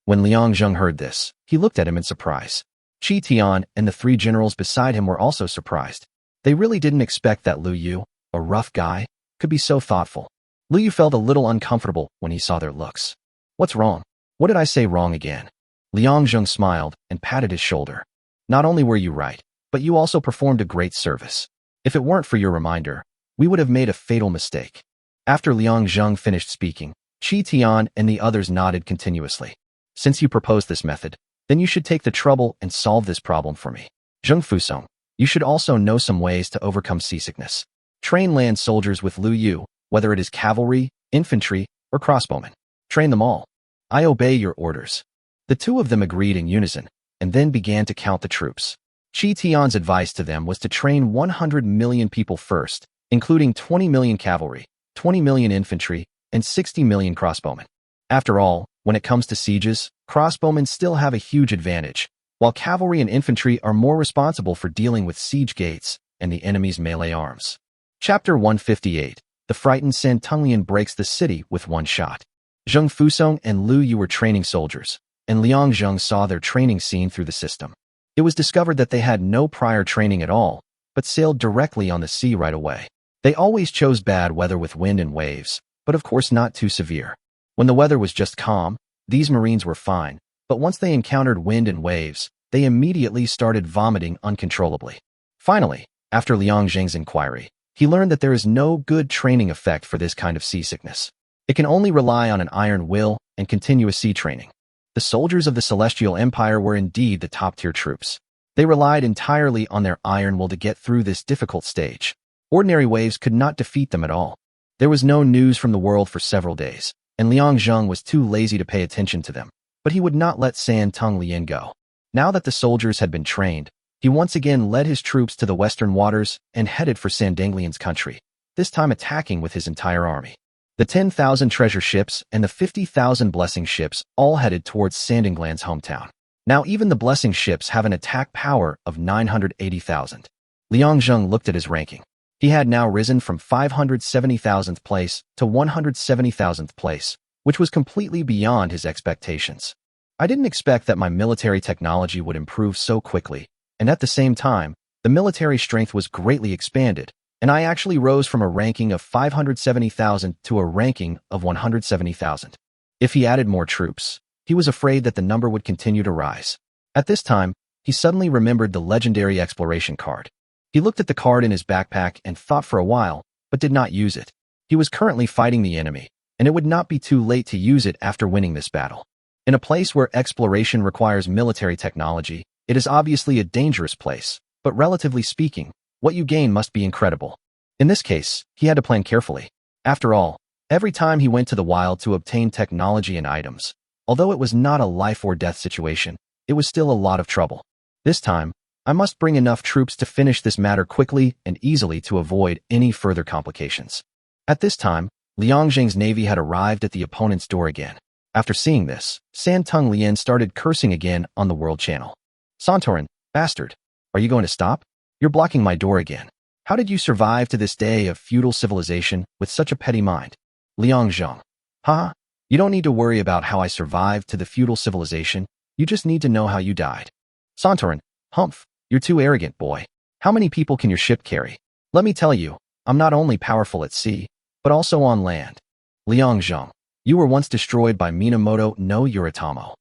When Liang Zheng heard this, he looked at him in surprise. Qi Tian and the three generals beside him were also surprised. They really didn't expect that Lu Yu, a rough guy, could be so thoughtful. Lu Yu felt a little uncomfortable when he saw their looks. What's wrong? What did I say wrong again? Liang Zheng smiled and patted his shoulder. Not only were you right, but you also performed a great service. If it weren't for your reminder, we would have made a fatal mistake. After Liang Zheng finished speaking, Qi Tian and the others nodded continuously. Since you proposed this method, then you should take the trouble and solve this problem for me. Zheng Fusong, you should also know some ways to overcome seasickness. Train land soldiers with Lu Yu, whether it is cavalry, infantry, or crossbowmen. Train them all. I obey your orders. The two of them agreed in unison, and then began to count the troops. Qi Tian's advice to them was to train 100 million people first, including 20 million cavalry, 20 million infantry, and 60 million crossbowmen. After all, when it comes to sieges, crossbowmen still have a huge advantage, while cavalry and infantry are more responsible for dealing with siege gates and the enemy's melee arms. Chapter 158. The frightened San Tunglian breaks the city with one shot. Zheng Fusong and Lu Yu were training soldiers, and Liang Zheng saw their training scene through the system. It was discovered that they had no prior training at all, but sailed directly on the sea right away. They always chose bad weather with wind and waves, but of course not too severe. When the weather was just calm, these Marines were fine, but once they encountered wind and waves, they immediately started vomiting uncontrollably. Finally, after Liang Zheng's inquiry, he learned that there is no good training effect for this kind of seasickness. It can only rely on an iron will and continuous sea training. The soldiers of the Celestial Empire were indeed the top-tier troops. They relied entirely on their iron will to get through this difficult stage. Ordinary waves could not defeat them at all. There was no news from the world for several days, and Liang Zheng was too lazy to pay attention to them, but he would not let San Tunglian go. Now that the soldiers had been trained, he once again led his troops to the western waters and headed for Sandanglian's country, this time attacking with his entire army. The 10,000 treasure ships and the 50,000 blessing ships all headed towards Sandanglian's hometown. Now even the blessing ships have an attack power of 980,000. Liang Zheng looked at his ranking. He had now risen from 570,000th place to 170,000th place, which was completely beyond his expectations. I didn't expect that my military technology would improve so quickly, and at the same time, the military strength was greatly expanded, and I actually rose from a ranking of 570,000 to a ranking of 170,000. If he added more troops, he was afraid that the number would continue to rise. At this time, he suddenly remembered the legendary exploration card. He looked at the card in his backpack and thought for a while, but did not use it. He was currently fighting the enemy, and it would not be too late to use it after winning this battle. In a place where exploration requires military technology, it is obviously a dangerous place, but relatively speaking, what you gain must be incredible. In this case, he had to plan carefully. After all, every time he went to the wild to obtain technology and items, although it was not a life or death situation, it was still a lot of trouble. This time, I must bring enough troops to finish this matter quickly and easily to avoid any further complications. At this time, Liang Zheng's navy had arrived at the opponent's door again. After seeing this, San Tunglian started cursing again on the world channel. Santorin, bastard, are you going to stop? You're blocking my door again. How did you survive to this day of feudal civilization with such a petty mind? Liang Zheng. Haha, you don't need to worry about how I survived to the feudal civilization, you just need to know how you died. Santorin, humph. You're too arrogant, boy. How many people can your ship carry? Let me tell you, I'm not only powerful at sea, but also on land. Liang Zheng. You were once destroyed by Minamoto no Yuritamo.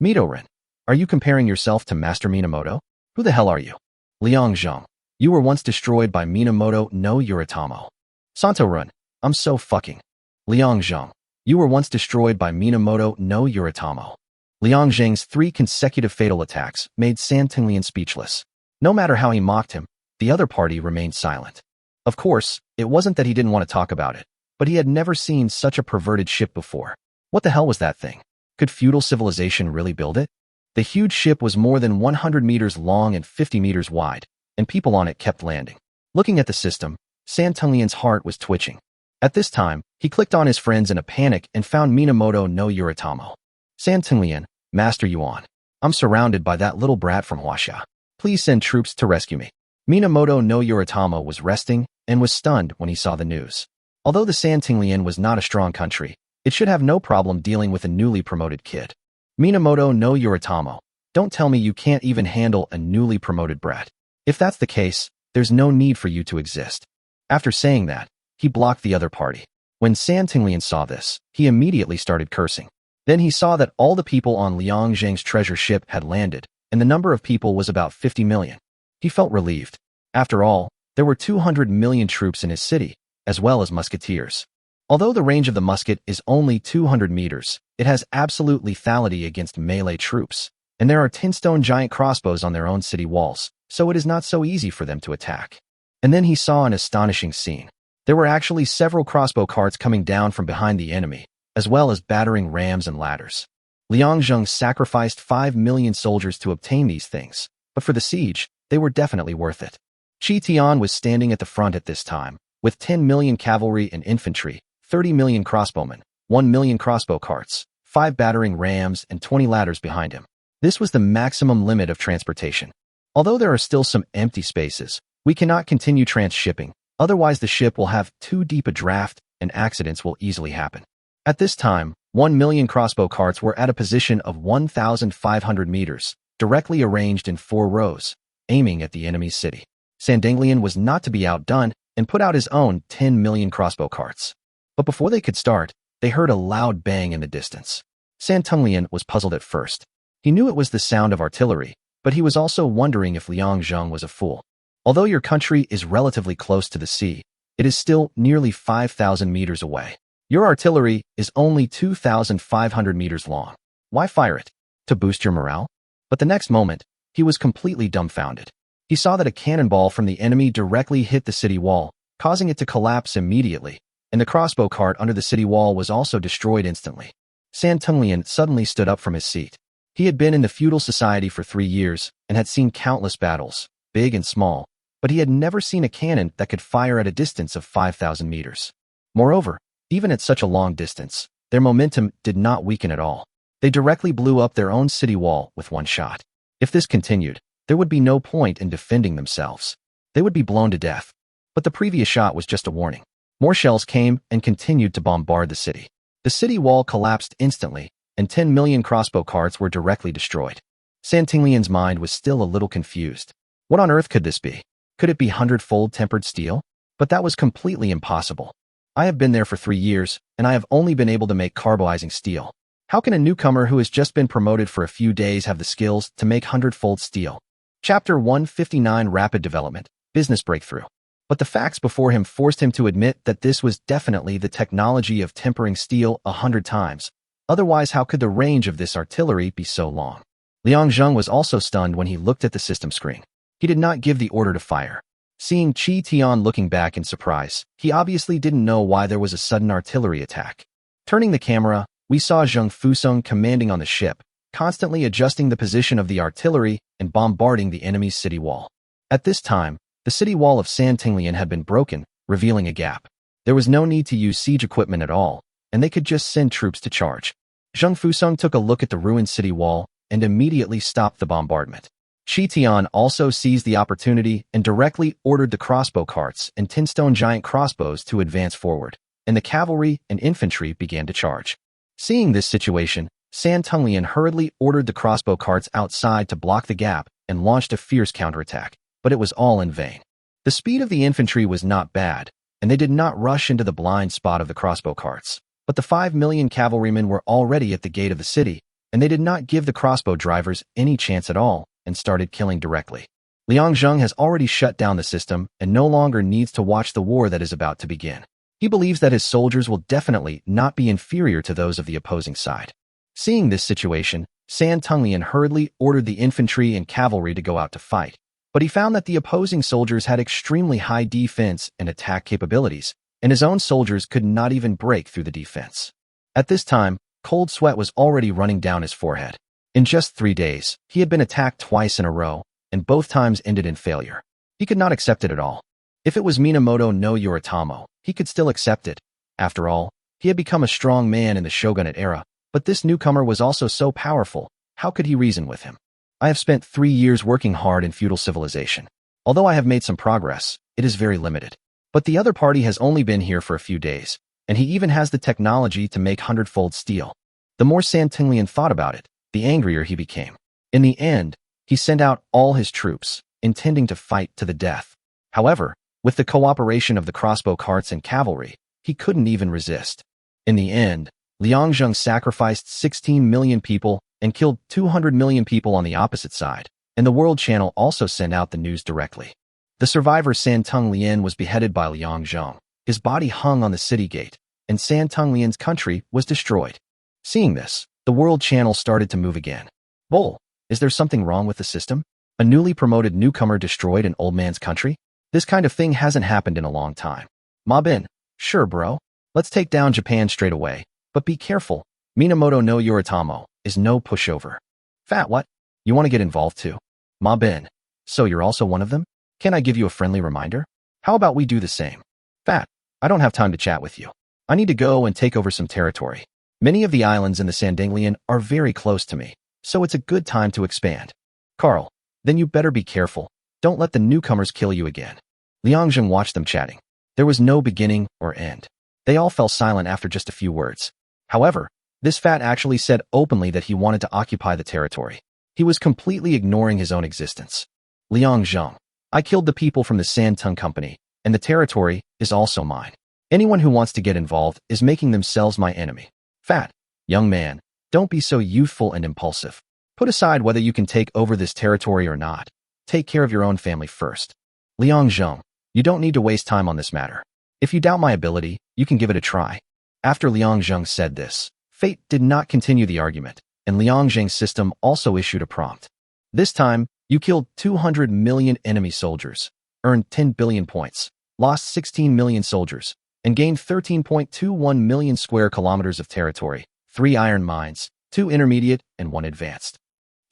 Midori, are you comparing yourself to Master Minamoto? Who the hell are you? Liang Zheng, you were once destroyed by Minamoto no Yuritamo. Santo-run, I'm so fucking. Liang Zheng, you were once destroyed by Minamoto no Yuritamo. Liang Zheng's 3 consecutive fatal attacks made San Tinglian speechless. No matter how he mocked him, the other party remained silent. Of course, it wasn't that he didn't want to talk about it, but he had never seen such a perverted ship before. What the hell was that thing? Could feudal civilization really build it? The huge ship was more than 100 meters long and 50 meters wide, and people on it kept landing. Looking at the system, San Tinglian's heart was twitching. At this time, he clicked on his friends in a panic and found Minamoto no Yuritamo. San Tinglian, Master Yuan, I'm surrounded by that little brat from Huaxia. Please send troops to rescue me. Minamoto no Yuritamo was resting and was stunned when he saw the news. Although the San Tinglian was not a strong country, it should have no problem dealing with a newly promoted kid. Minamoto no Yuritamo, don't tell me you can't even handle a newly promoted brat. If that's the case, there's no need for you to exist. After saying that, he blocked the other party. When San Tinglian saw this, he immediately started cursing. Then he saw that all the people on Liang Zheng's treasure ship had landed, and the number of people was about 50 million. He felt relieved. After all, there were 200 million troops in his city, as well as musketeers. Although the range of the musket is only 200 meters, it has absolute lethality against melee troops, and there are 10 stone giant crossbows on their own city walls, so it is not so easy for them to attack. And then he saw an astonishing scene. There were actually several crossbow carts coming down from behind the enemy, as well as battering rams and ladders. Liang Zheng sacrificed 5 million soldiers to obtain these things, but for the siege, they were definitely worth it. Qi Tian was standing at the front at this time, with 10 million cavalry and infantry, 30 million crossbowmen, 1 million crossbow carts, 5 battering rams, and 20 ladders behind him. This was the maximum limit of transportation. Although there are still some empty spaces, we cannot continue transshipping, otherwise the ship will have too deep a draft and accidents will easily happen. At this time, 1 million crossbow carts were at a position of 1,500 meters, directly arranged in 4 rows, aiming at the enemy's city. San Tinglian was not to be outdone and put out his own 10 million crossbow carts. But before they could start, they heard a loud bang in the distance. San Tinglian was puzzled at first. He knew it was the sound of artillery, but he was also wondering if Liang Zheng was a fool. Although your country is relatively close to the sea, it is still nearly 5,000 meters away. Your artillery is only 2,500 meters long. Why fire it? To boost your morale? But the next moment, he was completely dumbfounded. He saw that a cannonball from the enemy directly hit the city wall, causing it to collapse immediately, and the crossbow cart under the city wall was also destroyed instantly. San Tinglian suddenly stood up from his seat. He had been in the feudal society for 3 years and had seen countless battles, big and small, but he had never seen a cannon that could fire at a distance of 5,000 meters. Moreover, even at such a long distance, their momentum did not weaken at all. They directly blew up their own city wall with one shot. If this continued, there would be no point in defending themselves. They would be blown to death. But the previous shot was just a warning. More shells came and continued to bombard the city. The city wall collapsed instantly, and 10 million crossbow carts were directly destroyed. San Tinglian's mind was still a little confused. What on earth could this be? Could it be 100-fold tempered steel? But that was completely impossible. I have been there for 3 years, and I have only been able to make carboizing steel. How can a newcomer who has just been promoted for a few days have the skills to make 100-fold steel? Chapter 159 Rapid Development, Business Breakthrough. But the facts before him forced him to admit that this was definitely the technology of tempering steel 100 times. Otherwise, how could the range of this artillery be so long? Liang Zheng was also stunned when he looked at the system screen. He did not give the order to fire. Seeing Qi Tian looking back in surprise, he obviously didn't know why there was a sudden artillery attack. Turning the camera, we saw Zheng Fusung commanding on the ship, constantly adjusting the position of the artillery and bombarding the enemy's city wall. At this time, the city wall of San Tinglian had been broken, revealing a gap. There was no need to use siege equipment at all, and they could just send troops to charge. Zheng Fusung took a look at the ruined city wall and immediately stopped the bombardment. Qi Tian also seized the opportunity and directly ordered the crossbow carts and 10 stone giant crossbows to advance forward, and the cavalry and infantry began to charge. Seeing this situation, San Tinglian hurriedly ordered the crossbow carts outside to block the gap and launched a fierce counterattack, but it was all in vain. The speed of the infantry was not bad, and they did not rush into the blind spot of the crossbow carts. But the 5 million cavalrymen were already at the gate of the city, and they did not give the crossbow drivers any chance at all and started killing directly. Liang Zheng has already shut down the system and no longer needs to watch the war that is about to begin. He believes that his soldiers will definitely not be inferior to those of the opposing side. Seeing this situation, San Tunglian hurriedly ordered the infantry and cavalry to go out to fight, but he found that the opposing soldiers had extremely high defense and attack capabilities, and his own soldiers could not even break through the defense. At this time, cold sweat was already running down his forehead. In just 3 days, he had been attacked twice in a row, and both times ended in failure. He could not accept it at all. If it was Minamoto no Yoritamo, he could still accept it. After all, he had become a strong man in the shogunate era, but this newcomer was also so powerful, how could he reason with him? I have spent 3 years working hard in feudal civilization. Although I have made some progress, it is very limited. But the other party has only been here for a few days, and he even has the technology to make 100-fold steel. The more San Tunglian thought about it, the angrier he became. In the end, he sent out all his troops, intending to fight to the death. However, with the cooperation of the crossbow carts and cavalry, he couldn't even resist. In the end, Liang Zheng sacrificed 16 million people and killed 200 million people on the opposite side, and the World Channel also sent out the news directly. The survivor San Tunglian was beheaded by Liang Zheng. His body hung on the city gate, and San Tunglian's country was destroyed. Seeing this, the World Channel started to move again. Bull, is there something wrong with the system? A newly promoted newcomer destroyed an old man's country? This kind of thing hasn't happened in a long time. Ma Bin, sure bro. Let's take down Japan straight away. But be careful. Minamoto no Yoritamo is no pushover. Fat what? You want to get involved too? Ma Bin, so you're also one of them? Can I give you a friendly reminder? How about we do the same? Fat, I don't have time to chat with you. I need to go and take over some territory. Many of the islands in the Sandanglian are very close to me, so it's a good time to expand. Carl, then you better be careful. Don't let the newcomers kill you again. Liang Zheng watched them chatting. There was no beginning or end. They all fell silent after just a few words. However, this fat actually said openly that he wanted to occupy the territory. He was completely ignoring his own existence. Liang Zheng, I killed the people from the Santung Company, and the territory is also mine. Anyone who wants to get involved is making themselves my enemy. Fat, young man, don't be so youthful and impulsive. Put aside whether you can take over this territory or not. Take care of your own family first. Liang Zheng, you don't need to waste time on this matter. If you doubt my ability, you can give it a try. After Liang Zheng said this, fate did not continue the argument, and Liang Zheng's system also issued a prompt. This time, you killed 200 million enemy soldiers, earned 10 billion points, lost 16 million soldiers, and gained 13.21 million square kilometers of territory, 3 iron mines, 2 intermediate, and 1 advanced.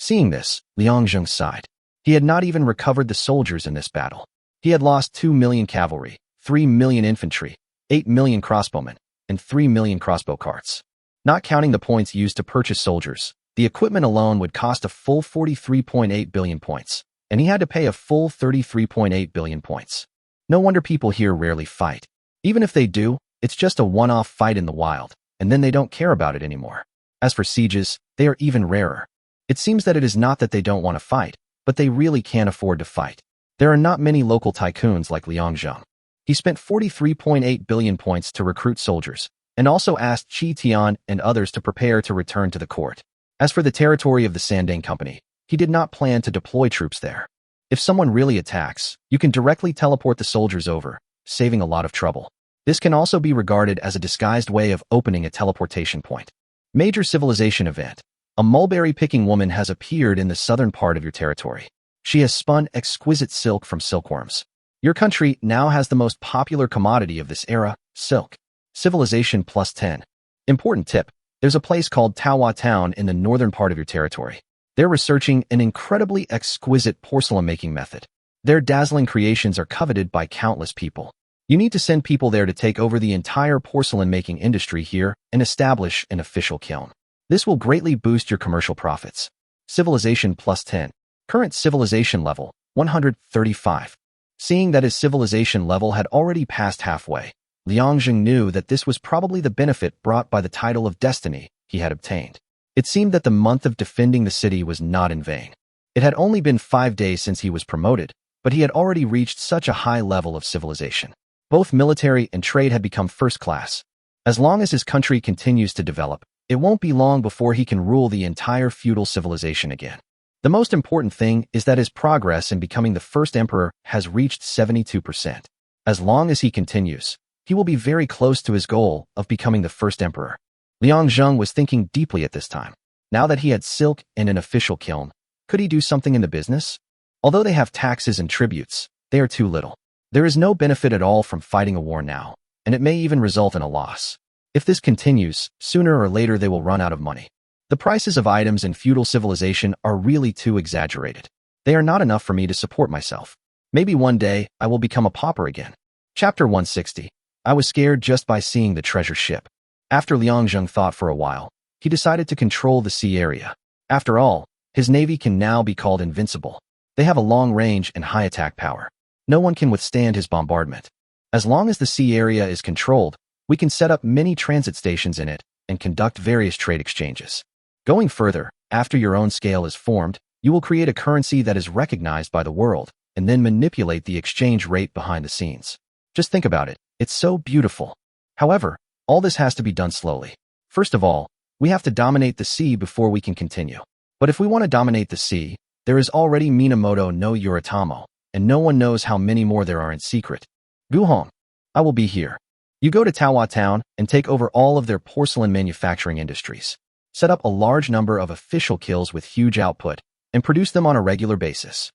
Seeing this, Liang Zheng sighed. He had not even recovered the soldiers in this battle. He had lost 2 million cavalry, 3 million infantry, 8 million crossbowmen, and 3 million crossbow carts. Not counting the points used to purchase soldiers, the equipment alone would cost a full 43.8 billion points, and he had to pay a full 33.8 billion points. No wonder people here rarely fight. Even if they do, it's just a one-off fight in the wild, and then they don't care about it anymore. As for sieges, they are even rarer. It seems that it is not that they don't want to fight, but they really can't afford to fight. There are not many local tycoons like Liang Zheng. He spent 43.8 billion points to recruit soldiers, and also asked Qi Tian and others to prepare to return to the court. As for the territory of the Sandang Company, he did not plan to deploy troops there. If someone really attacks, you can directly teleport the soldiers over, saving a lot of trouble. This can also be regarded as a disguised way of opening a teleportation point. Major civilization event. A mulberry-picking woman has appeared in the southern part of your territory. She has spun exquisite silk from silkworms. Your country now has the most popular commodity of this era, silk. Civilization plus 10. Important tip. There's a place called Tawa Town in the northern part of your territory. They're researching an incredibly exquisite porcelain-making method. Their dazzling creations are coveted by countless people. You need to send people there to take over the entire porcelain-making industry here and establish an official kiln. This will greatly boost your commercial profits. Civilization plus 10. Current civilization level, 135. Seeing that his civilization level had already passed halfway, Liang Zheng knew that this was probably the benefit brought by the title of destiny he had obtained. It seemed that the month of defending the city was not in vain. It had only been 5 days since he was promoted, but he had already reached such a high level of civilization. Both military and trade had become first class. As long as his country continues to develop, it won't be long before he can rule the entire feudal civilization again. The most important thing is that his progress in becoming the first emperor has reached 72%. As long as he continues, he will be very close to his goal of becoming the first emperor. Liang Zheng was thinking deeply at this time. Now that he had silk and an official kiln, could he do something in the business? Although they have taxes and tributes, they are too little. There is no benefit at all from fighting a war now, and it may even result in a loss. If this continues, sooner or later they will run out of money. The prices of items in feudal civilization are really too exaggerated. They are not enough for me to support myself. Maybe one day I will become a pauper again. Chapter 160. I was scared just by seeing the treasure ship. After Liang Zheng thought for a while, he decided to control the sea area. After all, his navy can now be called invincible. They have a long range and high attack power. No one can withstand his bombardment. As long as the sea area is controlled, we can set up many transit stations in it and conduct various trade exchanges. Going further, after your own scale is formed, you will create a currency that is recognized by the world and then manipulate the exchange rate behind the scenes. Just think about it. It's so beautiful. However, all this has to be done slowly. First of all, we have to dominate the sea before we can continue. But if we want to dominate the sea, there is already Minamoto no Yoritamo, and no one knows how many more there are in secret. Guhong, I will be here. You go to Tawa Town and take over all of their porcelain manufacturing industries. Set up a large number of official kilns with huge output, and produce them on a regular basis.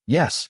Yes,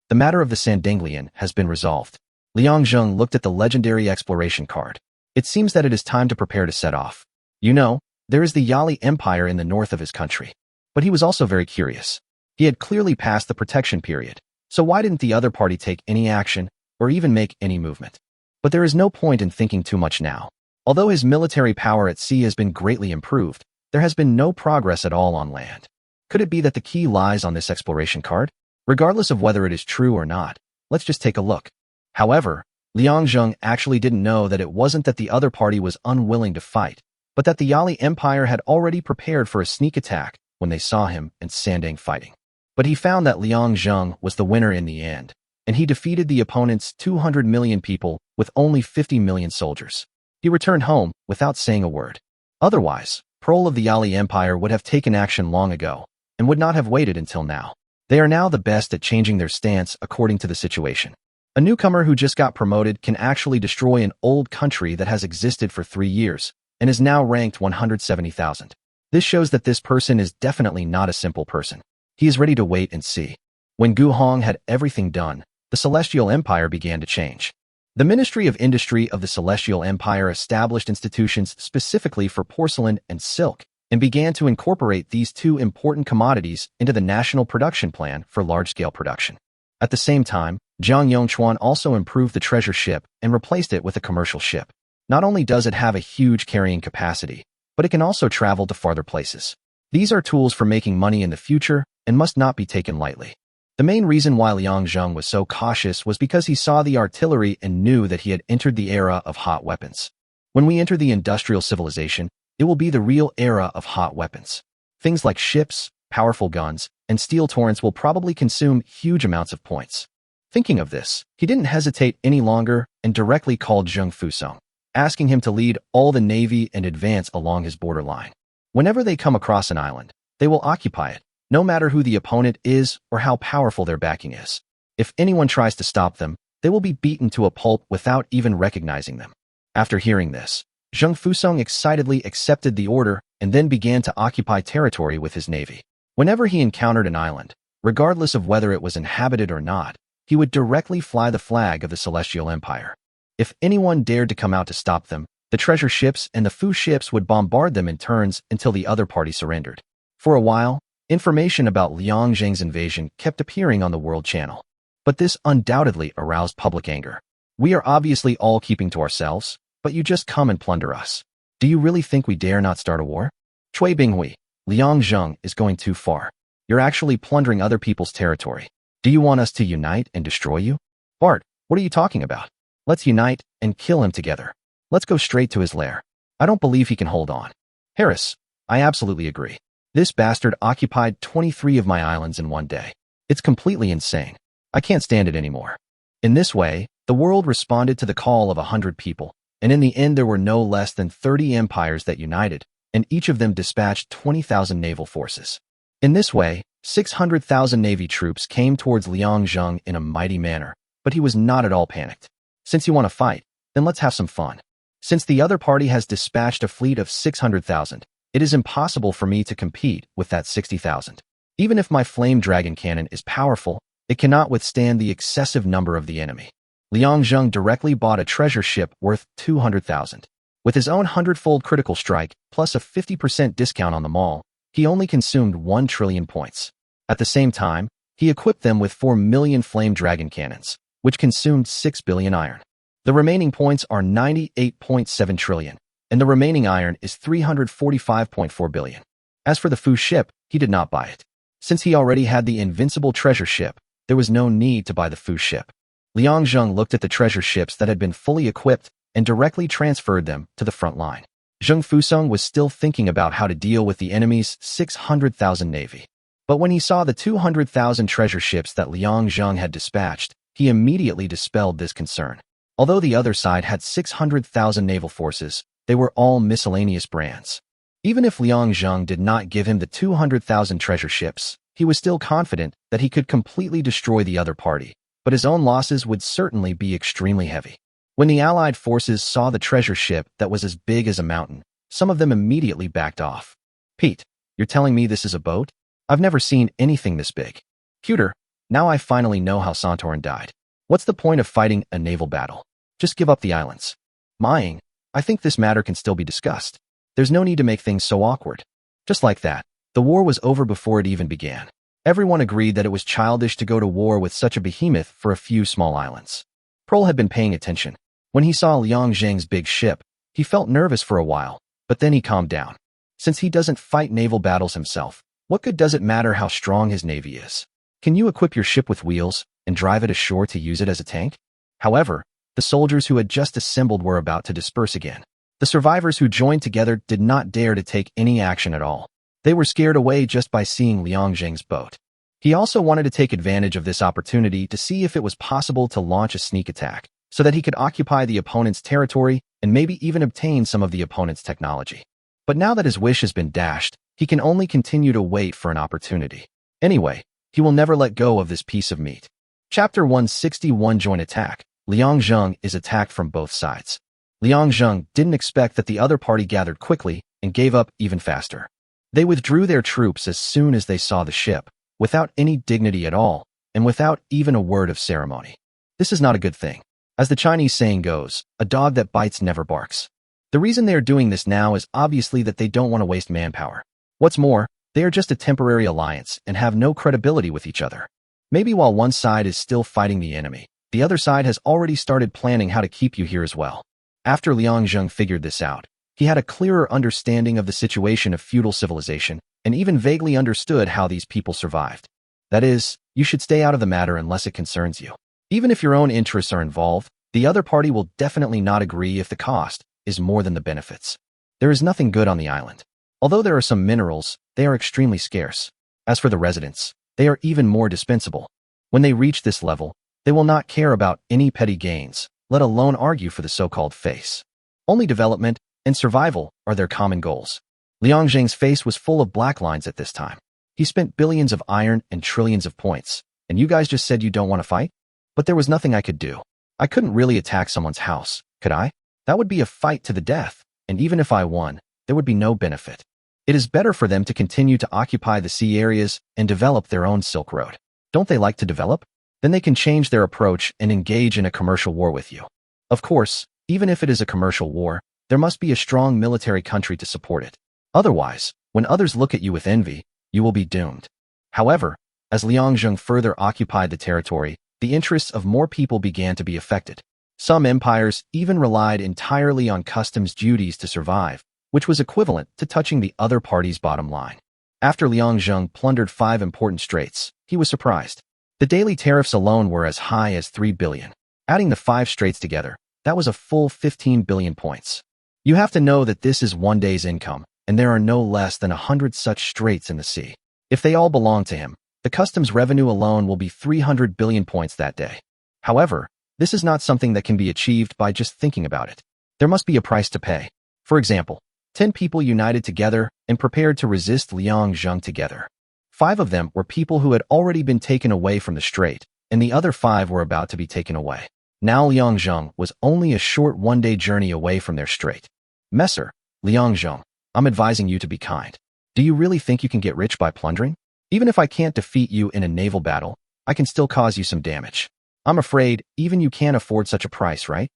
the matter of the Sandanglian has been resolved. Liang Zheng looked at the legendary exploration card. It seems that it is time to prepare to set off. You know, there is the Yali Empire in the north of his country. But he was also very curious. He had clearly passed the protection period, so why didn't the other party take any action or even make any movement? But there is no point in thinking too much now. Although his military power at sea has been greatly improved, there has been no progress at all on land. Could it be that the key lies on this exploration card? Regardless of whether it is true or not, let's just take a look. However, Liang Zheng actually didn't know that it wasn't that the other party was unwilling to fight, but that the Yali Empire had already prepared for a sneak attack when they saw him and Sandang fighting. But he found that Liang Zheng was the winner in the end, and he defeated the opponent's 200 million people with only 50 million soldiers. He returned home without saying a word. Otherwise, Pearl of the Yali Empire would have taken action long ago and would not have waited until now. They are now the best at changing their stance according to the situation. A newcomer who just got promoted can actually destroy an old country that has existed for 3 years and is now ranked 170,000. This shows that this person is definitely not a simple person. He is ready to wait and see. When Gu Hong had everything done, the Celestial Empire began to change. The Ministry of Industry of the Celestial Empire established institutions specifically for porcelain and silk and began to incorporate these two important commodities into the national production plan for large-scale production. At the same time, Zhang Yongchuan also improved the treasure ship and replaced it with a commercial ship. Not only does it have a huge carrying capacity, but it can also travel to farther places. These are tools for making money in the future and must not be taken lightly. The main reason why Liang Zheng was so cautious was because he saw the artillery and knew that he had entered the era of hot weapons. When we enter the industrial civilization, it will be the real era of hot weapons. Things like ships, powerful guns, and steel torrents will probably consume huge amounts of points. Thinking of this, he didn't hesitate any longer and directly called Zheng Fusong, asking him to lead all the navy and advance along his borderline. Whenever they come across an island, they will occupy it, no matter who the opponent is or how powerful their backing is. If anyone tries to stop them, they will be beaten to a pulp without even recognizing them. After hearing this, Zheng Fusong excitedly accepted the order and then began to occupy territory with his navy. Whenever he encountered an island, regardless of whether it was inhabited or not, he would directly fly the flag of the Celestial Empire. If anyone dared to come out to stop them, the treasure ships and the Fu ships would bombard them in turns until the other party surrendered. For a while, information about Liang Zheng's invasion kept appearing on the World Channel. But this undoubtedly aroused public anger. We are obviously all keeping to ourselves, but you just come and plunder us. Do you really think we dare not start a war? Cui Binghui, Liang Zheng is going too far. You're actually plundering other people's territory. Do you want us to unite and destroy you? Bart, what are you talking about? Let's unite and kill him together. Let's go straight to his lair. I don't believe he can hold on. Harris, I absolutely agree. This bastard occupied 23 of my islands in one day. It's completely insane. I can't stand it anymore. In this way, the world responded to the call of 100 people, and in the end there were no less than 30 empires that united, and each of them dispatched 20,000 naval forces. In this way, 600,000 navy troops came towards Liang Zheng in a mighty manner, but he was not at all panicked. Since you want to fight, then let's have some fun. Since the other party has dispatched a fleet of 600,000, it is impossible for me to compete with that 60,000. Even if my flame dragon cannon is powerful, it cannot withstand the excessive number of the enemy. Liang Zheng directly bought a treasure ship worth 200,000. With his own 100-fold critical strike, plus a 50% discount on them all, he only consumed 1 trillion points. At the same time, he equipped them with 4 million flame dragon cannons, which consumed 6 billion iron. The remaining points are 98.7 trillion, and the remaining iron is 345.4 billion. As for the Fu ship, he did not buy it. Since he already had the invincible treasure ship, there was no need to buy the Fu ship. Liang Zheng looked at the treasure ships that had been fully equipped and directly transferred them to the front line. Zheng Fusong was still thinking about how to deal with the enemy's 600,000 navy. But when he saw the 200,000 treasure ships that Liang Zheng had dispatched, he immediately dispelled this concern. Although the other side had 600,000 naval forces, they were all miscellaneous brands. Even if Liang Zheng did not give him the 200,000 treasure ships, he was still confident that he could completely destroy the other party, but his own losses would certainly be extremely heavy. When the Allied forces saw the treasure ship that was as big as a mountain, some of them immediately backed off. Pete, you're telling me this is a boat? I've never seen anything this big. Cuter, now I finally know how Santorin died. What's the point of fighting a naval battle? Just give up the islands. Mying, I think this matter can still be discussed. There's no need to make things so awkward. Just like that, the war was over before it even began. Everyone agreed that it was childish to go to war with such a behemoth for a few small islands. Pearl had been paying attention. When he saw Liang Zheng's big ship, he felt nervous for a while, but then he calmed down. Since he doesn't fight naval battles himself, what good does it matter how strong his navy is? Can you equip your ship with wheels and drive it ashore to use it as a tank? However, the soldiers who had just assembled were about to disperse again. The survivors who joined together did not dare to take any action at all. They were scared away just by seeing Liang Zheng's boat. He also wanted to take advantage of this opportunity to see if it was possible to launch a sneak attack, so that he could occupy the opponent's territory and maybe even obtain some of the opponent's technology. But now that his wish has been dashed, he can only continue to wait for an opportunity. Anyway, he will never let go of this piece of meat. Chapter 161 Joint Attack. Liang Zheng is attacked from both sides. Liang Zheng didn't expect that the other party gathered quickly and gave up even faster. They withdrew their troops as soon as they saw the ship, without any dignity at all, and without even a word of ceremony. This is not a good thing. As the Chinese saying goes, a dog that bites never barks. The reason they are doing this now is obviously that they don't want to waste manpower. What's more, they are just a temporary alliance and have no credibility with each other. Maybe while one side is still fighting the enemy, the other side has already started planning how to keep you here as well. After Liang Zheng figured this out, he had a clearer understanding of the situation of feudal civilization and even vaguely understood how these people survived. That is, you should stay out of the matter unless it concerns you. Even if your own interests are involved, the other party will definitely not agree if the cost is more than the benefits. There is nothing good on the island. Although there are some minerals, they are extremely scarce. As for the residents, they are even more dispensable. When they reach this level, they will not care about any petty gains, let alone argue for the so-called face. Only development and survival are their common goals. Liang Zheng's face was full of black lines at this time. He spent billions of iron and trillions of points, and you guys just said you don't want to fight? But there was nothing I could do. I couldn't really attack someone's house, could I? That would be a fight to the death, and even if I won, there would be no benefit. It is better for them to continue to occupy the sea areas and develop their own Silk Road. Don't they like to develop? Then they can change their approach and engage in a commercial war with you. Of course, even if it is a commercial war, there must be a strong military country to support it. Otherwise, when others look at you with envy, you will be doomed. However, as Liang Zheng further occupied the territory, the interests of more people began to be affected. Some empires even relied entirely on customs duties to survive, which was equivalent to touching the other party's bottom line. After Liang Zheng plundered 5 important straits, he was surprised. The daily tariffs alone were as high as 3 billion. Adding the 5 straits together, that was a full 15 billion points. You have to know that this is one day's income, and there are no less than 100 such straits in the sea. If they all belong to him, the customs revenue alone will be 300 billion points that day. However, this is not something that can be achieved by just thinking about it. There must be a price to pay. For example, 10 people united together and prepared to resist Liang Zheng together. 5 of them were people who had already been taken away from the strait, and the other 5 were about to be taken away. Now Liang Zheng was only a short one-day journey away from their strait. Messer, Liang Zheng, I'm advising you to be kind. Do you really think you can get rich by plundering? Even if I can't defeat you in a naval battle, I can still cause you some damage. I'm afraid even you can't afford such a price, right?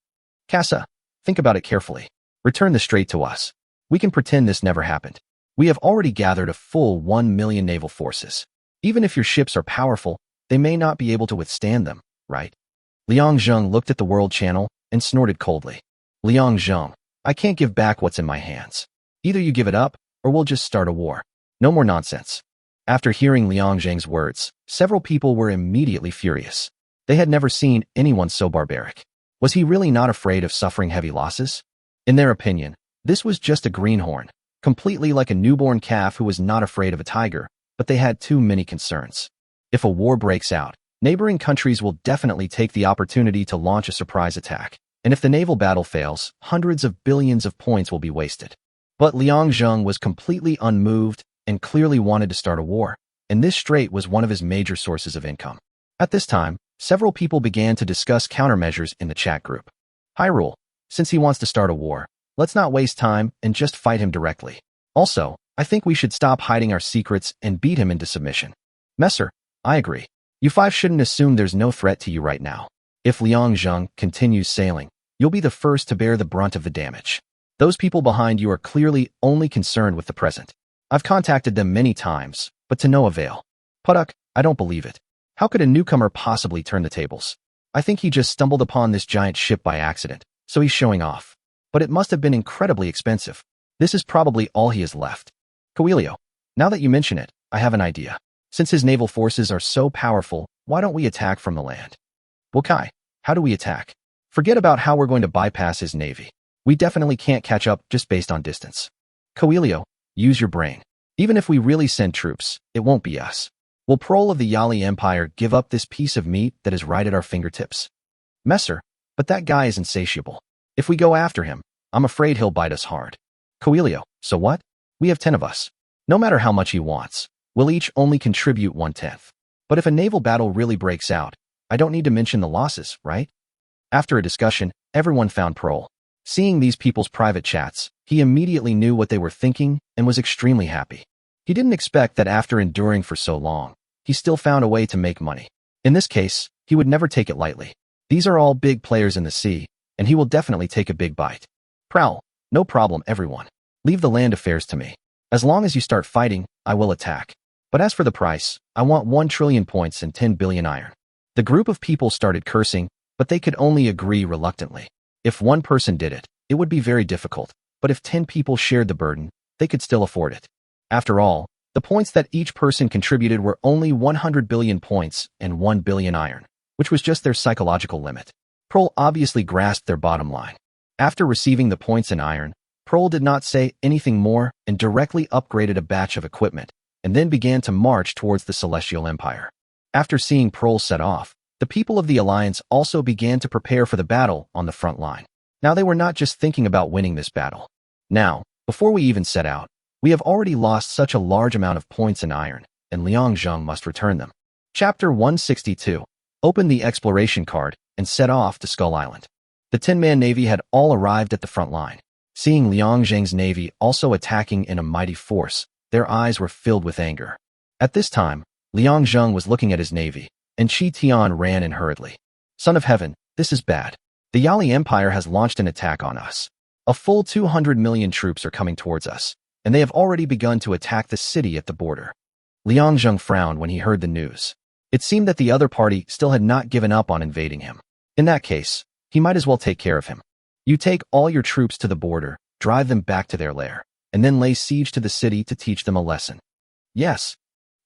Casa, think about it carefully. Return the strait to us. We can pretend this never happened. We have already gathered a full 1 million naval forces. Even if your ships are powerful, they may not be able to withstand them, right? Liang Zheng looked at the world channel and snorted coldly. Liang Zheng, I can't give back what's in my hands. Either you give it up, or we'll just start a war. No more nonsense. After hearing Liang Zheng's words, several people were immediately furious. They had never seen anyone so barbaric. Was he really not afraid of suffering heavy losses? In their opinion, this was just a greenhorn, completely like a newborn calf who was not afraid of a tiger, but they had too many concerns. If a war breaks out, neighboring countries will definitely take the opportunity to launch a surprise attack, and if the naval battle fails, hundreds of billions of points will be wasted. But Liang Zheng was completely unmoved and clearly wanted to start a war, and this strait was one of his major sources of income. At this time, several people began to discuss countermeasures in the chat group. Hyrule, since he wants to start a war, let's not waste time and just fight him directly. Also, I think we should stop hiding our secrets and beat him into submission. Messer, I agree. You 5 shouldn't assume there's no threat to you right now. If Liang Zheng continues sailing, you'll be the first to bear the brunt of the damage. Those people behind you are clearly only concerned with the present. I've contacted them many times, but to no avail. Puddock, I don't believe it. How could a newcomer possibly turn the tables? I think he just stumbled upon this giant ship by accident, so he's showing off. But it must have been incredibly expensive. This is probably all he has left. Coelho, now that you mention it, I have an idea. Since his naval forces are so powerful, why don't we attack from the land? Wakai, how do we attack? Forget about how we're going to bypass his navy. We definitely can't catch up just based on distance. Coelho, use your brain. Even if we really send troops, it won't be us. Will Prol of the Yali Empire give up this piece of meat that is right at our fingertips? Messer, but that guy is insatiable. If we go after him, I'm afraid he'll bite us hard. Coelho, so what? We have 10 of us. No matter how much he wants, we'll each only contribute 1/10. But if a naval battle really breaks out, I don't need to mention the losses, right? After a discussion, everyone found Prol. Seeing these people's private chats, he immediately knew what they were thinking and was extremely happy. He didn't expect that after enduring for so long, he still found a way to make money. In this case, he would never take it lightly. These are all big players in the sea, and he will definitely take a big bite. Prowl, no problem everyone. Leave the land affairs to me. As long as you start fighting, I will attack. But as for the price, I want 1 trillion points and 10 billion iron. The group of people started cursing, but they could only agree reluctantly. If one person did it, it would be very difficult, but if 10 people shared the burden, they could still afford it. After all, the points that each person contributed were only 100 billion points and 1 billion iron, which was just their psychological limit. Prol obviously grasped their bottom line. After receiving the points in iron, Prol did not say anything more and directly upgraded a batch of equipment, and then began to march towards the Celestial Empire. After seeing Prol set off, the people of the Alliance also began to prepare for the battle on the front line. Now they were not just thinking about winning this battle. Now, before we even set out, we have already lost such a large amount of points in iron, and Liang Zheng must return them. Chapter 162. Open the exploration card and set off to Skull Island. The 10-man navy had all arrived at the front line. Seeing Liang Zheng's navy also attacking in a mighty force, their eyes were filled with anger. At this time, Liang Zheng was looking at his navy, and Chi Tian ran in hurriedly. Son of heaven, this is bad. The Yali Empire has launched an attack on us. A full 200 million troops are coming towards us, and they have already begun to attack the city at the border. Liang Zheng frowned when he heard the news. It seemed that the other party still had not given up on invading him. In that case, he might as well take care of him. You take all your troops to the border, drive them back to their lair, and then lay siege to the city to teach them a lesson. Yes.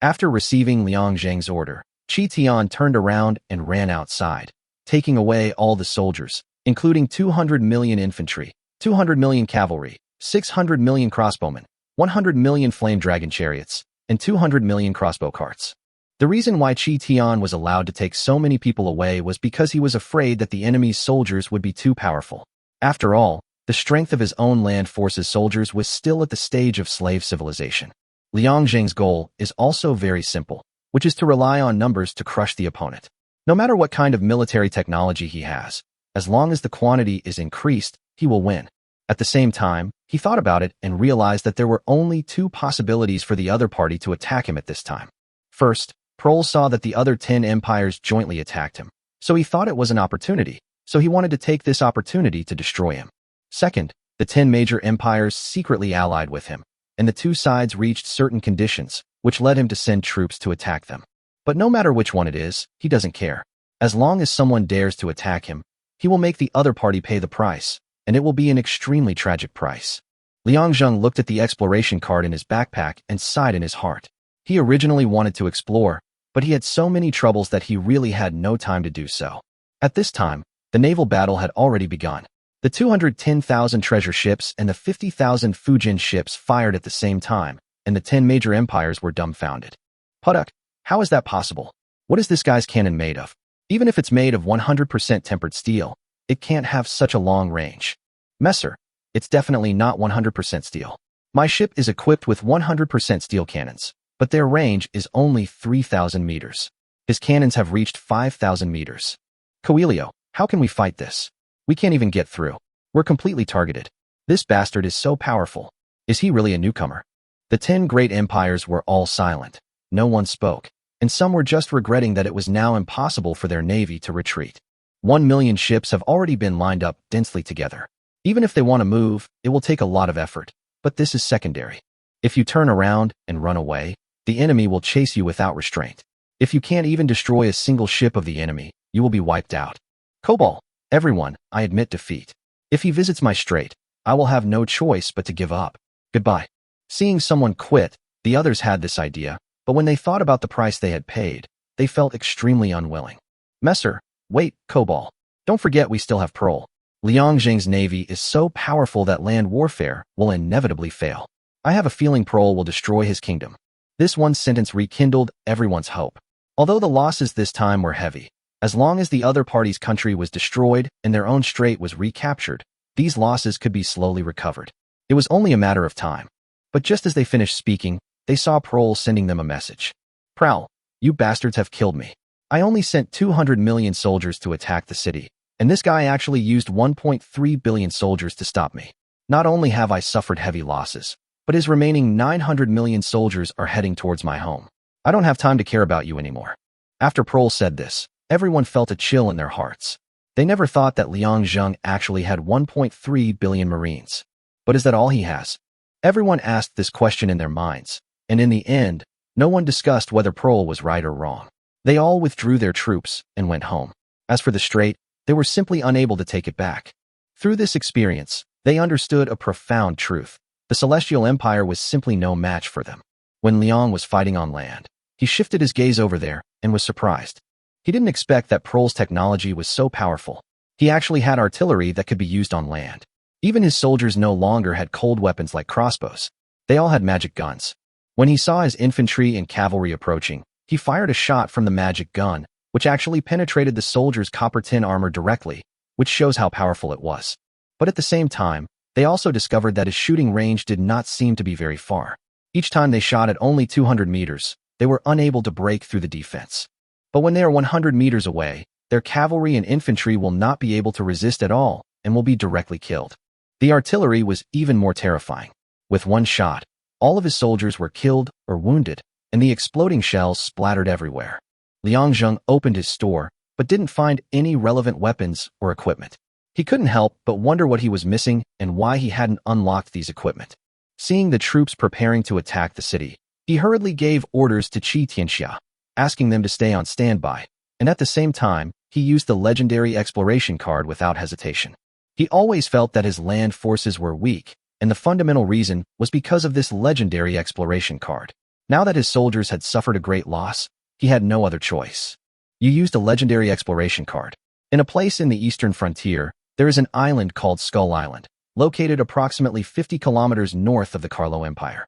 After receiving Liang Zheng's order, Chi Tian turned around and ran outside, taking away all the soldiers, including 200 million infantry, 200 million cavalry, 600 million crossbowmen, 100 million flame dragon chariots, and 200 million crossbow carts. The reason why Chi Tian was allowed to take so many people away was because he was afraid that the enemy's soldiers would be too powerful. After all, The strength of his own land forces soldiers was still at the stage of slave civilization. Liang Zheng's goal is also very simple, which is to rely on numbers to crush the opponent. No matter what kind of military technology he has, as long as the quantity is increased, he will win. At the same time, he thought about it and realized that there were only two possibilities for the other party to attack him at this time. First, Prohl saw that the other 10 empires jointly attacked him, so he thought it was an opportunity, so he wanted to take this opportunity to destroy him. Second, the 10 major empires secretly allied with him, and the two sides reached certain conditions, which led him to send troops to attack them. But no matter which one it is, he doesn't care. As long as someone dares to attack him, he will make the other party pay the price, and it will be an extremely tragic price. Liang Zheng looked at the exploration card in his backpack and sighed in his heart. He originally wanted to explore, but he had so many troubles that he really had no time to do so. At this time, the naval battle had already begun. The 210,000 treasure ships and the 50,000 Fujin ships fired at the same time, and the 10 major empires were dumbfounded. Puduk, how is that possible? What is this guy's cannon made of? Even if it's made of 100% tempered steel, it can't have such a long range. Messer, it's definitely not 100% steel. My ship is equipped with 100% steel cannons, but their range is only 3,000 meters. His cannons have reached 5,000 meters. Coelho, how can we fight this? We can't even get through. We're completely targeted. This bastard is so powerful. Is he really a newcomer? The 10 great empires were all silent. No one spoke, and some were just regretting that it was now impossible for their navy to retreat. 1 million ships have already been lined up densely together. Even if they want to move, it will take a lot of effort, but this is secondary. If you turn around and run away, the enemy will chase you without restraint. If you can't even destroy a single ship of the enemy, you will be wiped out. Cobalt, everyone, I admit defeat. If he visits my strait, I will have no choice but to give up. Goodbye. Seeing someone quit, the others had this idea, but when they thought about the price they had paid, they felt extremely unwilling. Messer, wait, Cobalt. Don't forget we still have Prohl. Liang Zheng's navy is so powerful that land warfare will inevitably fail. I have a feeling Prohl will destroy his kingdom. This one sentence rekindled everyone's hope. Although the losses this time were heavy, as long as the other party's country was destroyed and their own strait was recaptured, these losses could be slowly recovered. It was only a matter of time. But just as they finished speaking, they saw Prohl sending them a message. Prowl, you bastards have killed me. I only sent 200 million soldiers to attack the city, and this guy actually used 1.3 billion soldiers to stop me. Not only have I suffered heavy losses, but his remaining 900 million soldiers are heading towards my home. I don't have time to care about you anymore. After Prohl said this, everyone felt a chill in their hearts. They never thought that Liang Zheng actually had 1.3 billion marines. But is that all he has? Everyone asked this question in their minds, and in the end, no one discussed whether Prohl was right or wrong. They all withdrew their troops and went home. As for the strait, they were simply unable to take it back. Through this experience, they understood a profound truth. The Celestial Empire was simply no match for them. When Liang was fighting on land, he shifted his gaze over there and was surprised. He didn't expect that Prohl's technology was so powerful. He actually had artillery that could be used on land. Even his soldiers no longer had cold weapons like crossbows. They all had magic guns. When he saw his infantry and cavalry approaching, he fired a shot from the magic gun, which actually penetrated the soldiers' copper tin armor directly, which shows how powerful it was. But at the same time, they also discovered that his shooting range did not seem to be very far. Each time they shot at only 200 meters, they were unable to break through the defense. But when they are 100 meters away, their cavalry and infantry will not be able to resist at all and will be directly killed. The artillery was even more terrifying. With one shot, all of his soldiers were killed or wounded, and the exploding shells splattered everywhere. Liang Zheng opened his store, but didn't find any relevant weapons or equipment. He couldn't help but wonder what he was missing and why he hadn't unlocked these equipment. Seeing the troops preparing to attack the city, he hurriedly gave orders to Qi Tianxia, asking them to stay on standby, and at the same time, he used the legendary exploration card without hesitation. He always felt that his land forces were weak, and the fundamental reason was because of this legendary exploration card. Now that his soldiers had suffered a great loss, he had no other choice. You used a legendary exploration card. In a place in the eastern frontier, there is an island called Skull Island, located approximately 50 kilometers north of the Carlo Empire.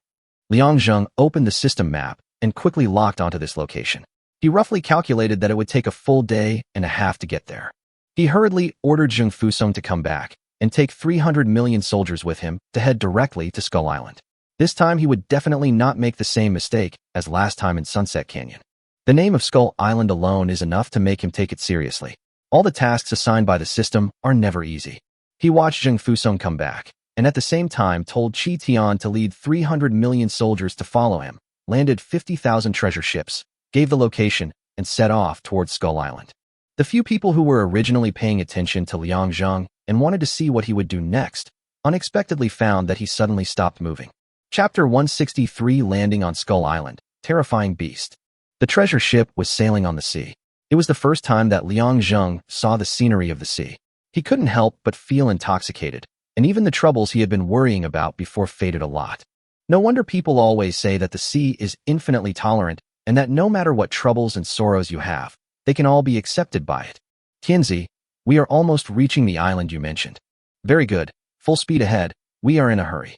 Liang Zheng opened the system map and quickly locked onto this location. He roughly calculated that it would take a full day and a half to get there. He hurriedly ordered Zheng Fusong to come back, and take 300 million soldiers with him to head directly to Skull Island. This time he would definitely not make the same mistake as last time in Sunset Canyon. The name of Skull Island alone is enough to make him take it seriously. All the tasks assigned by the system are never easy. He watched Zheng Fusong come back, and at the same time told Qi Tian to lead 300 million soldiers to follow him, landed 50,000 treasure ships, gave the location, and set off towards Skull Island. The few people who were originally paying attention to Liang Zheng and wanted to see what he would do next, unexpectedly found that he suddenly stopped moving. Chapter 163 Landing on Skull Island, Terrifying Beast. The treasure ship was sailing on the sea. It was the first time that Liang Zheng saw the scenery of the sea. He couldn't help but feel intoxicated, and even the troubles he had been worrying about before faded a lot. No wonder people always say that the sea is infinitely tolerant and that no matter what troubles and sorrows you have, they can all be accepted by it. Tianzi, we are almost reaching the island you mentioned. Very good. Full speed ahead. We are in a hurry.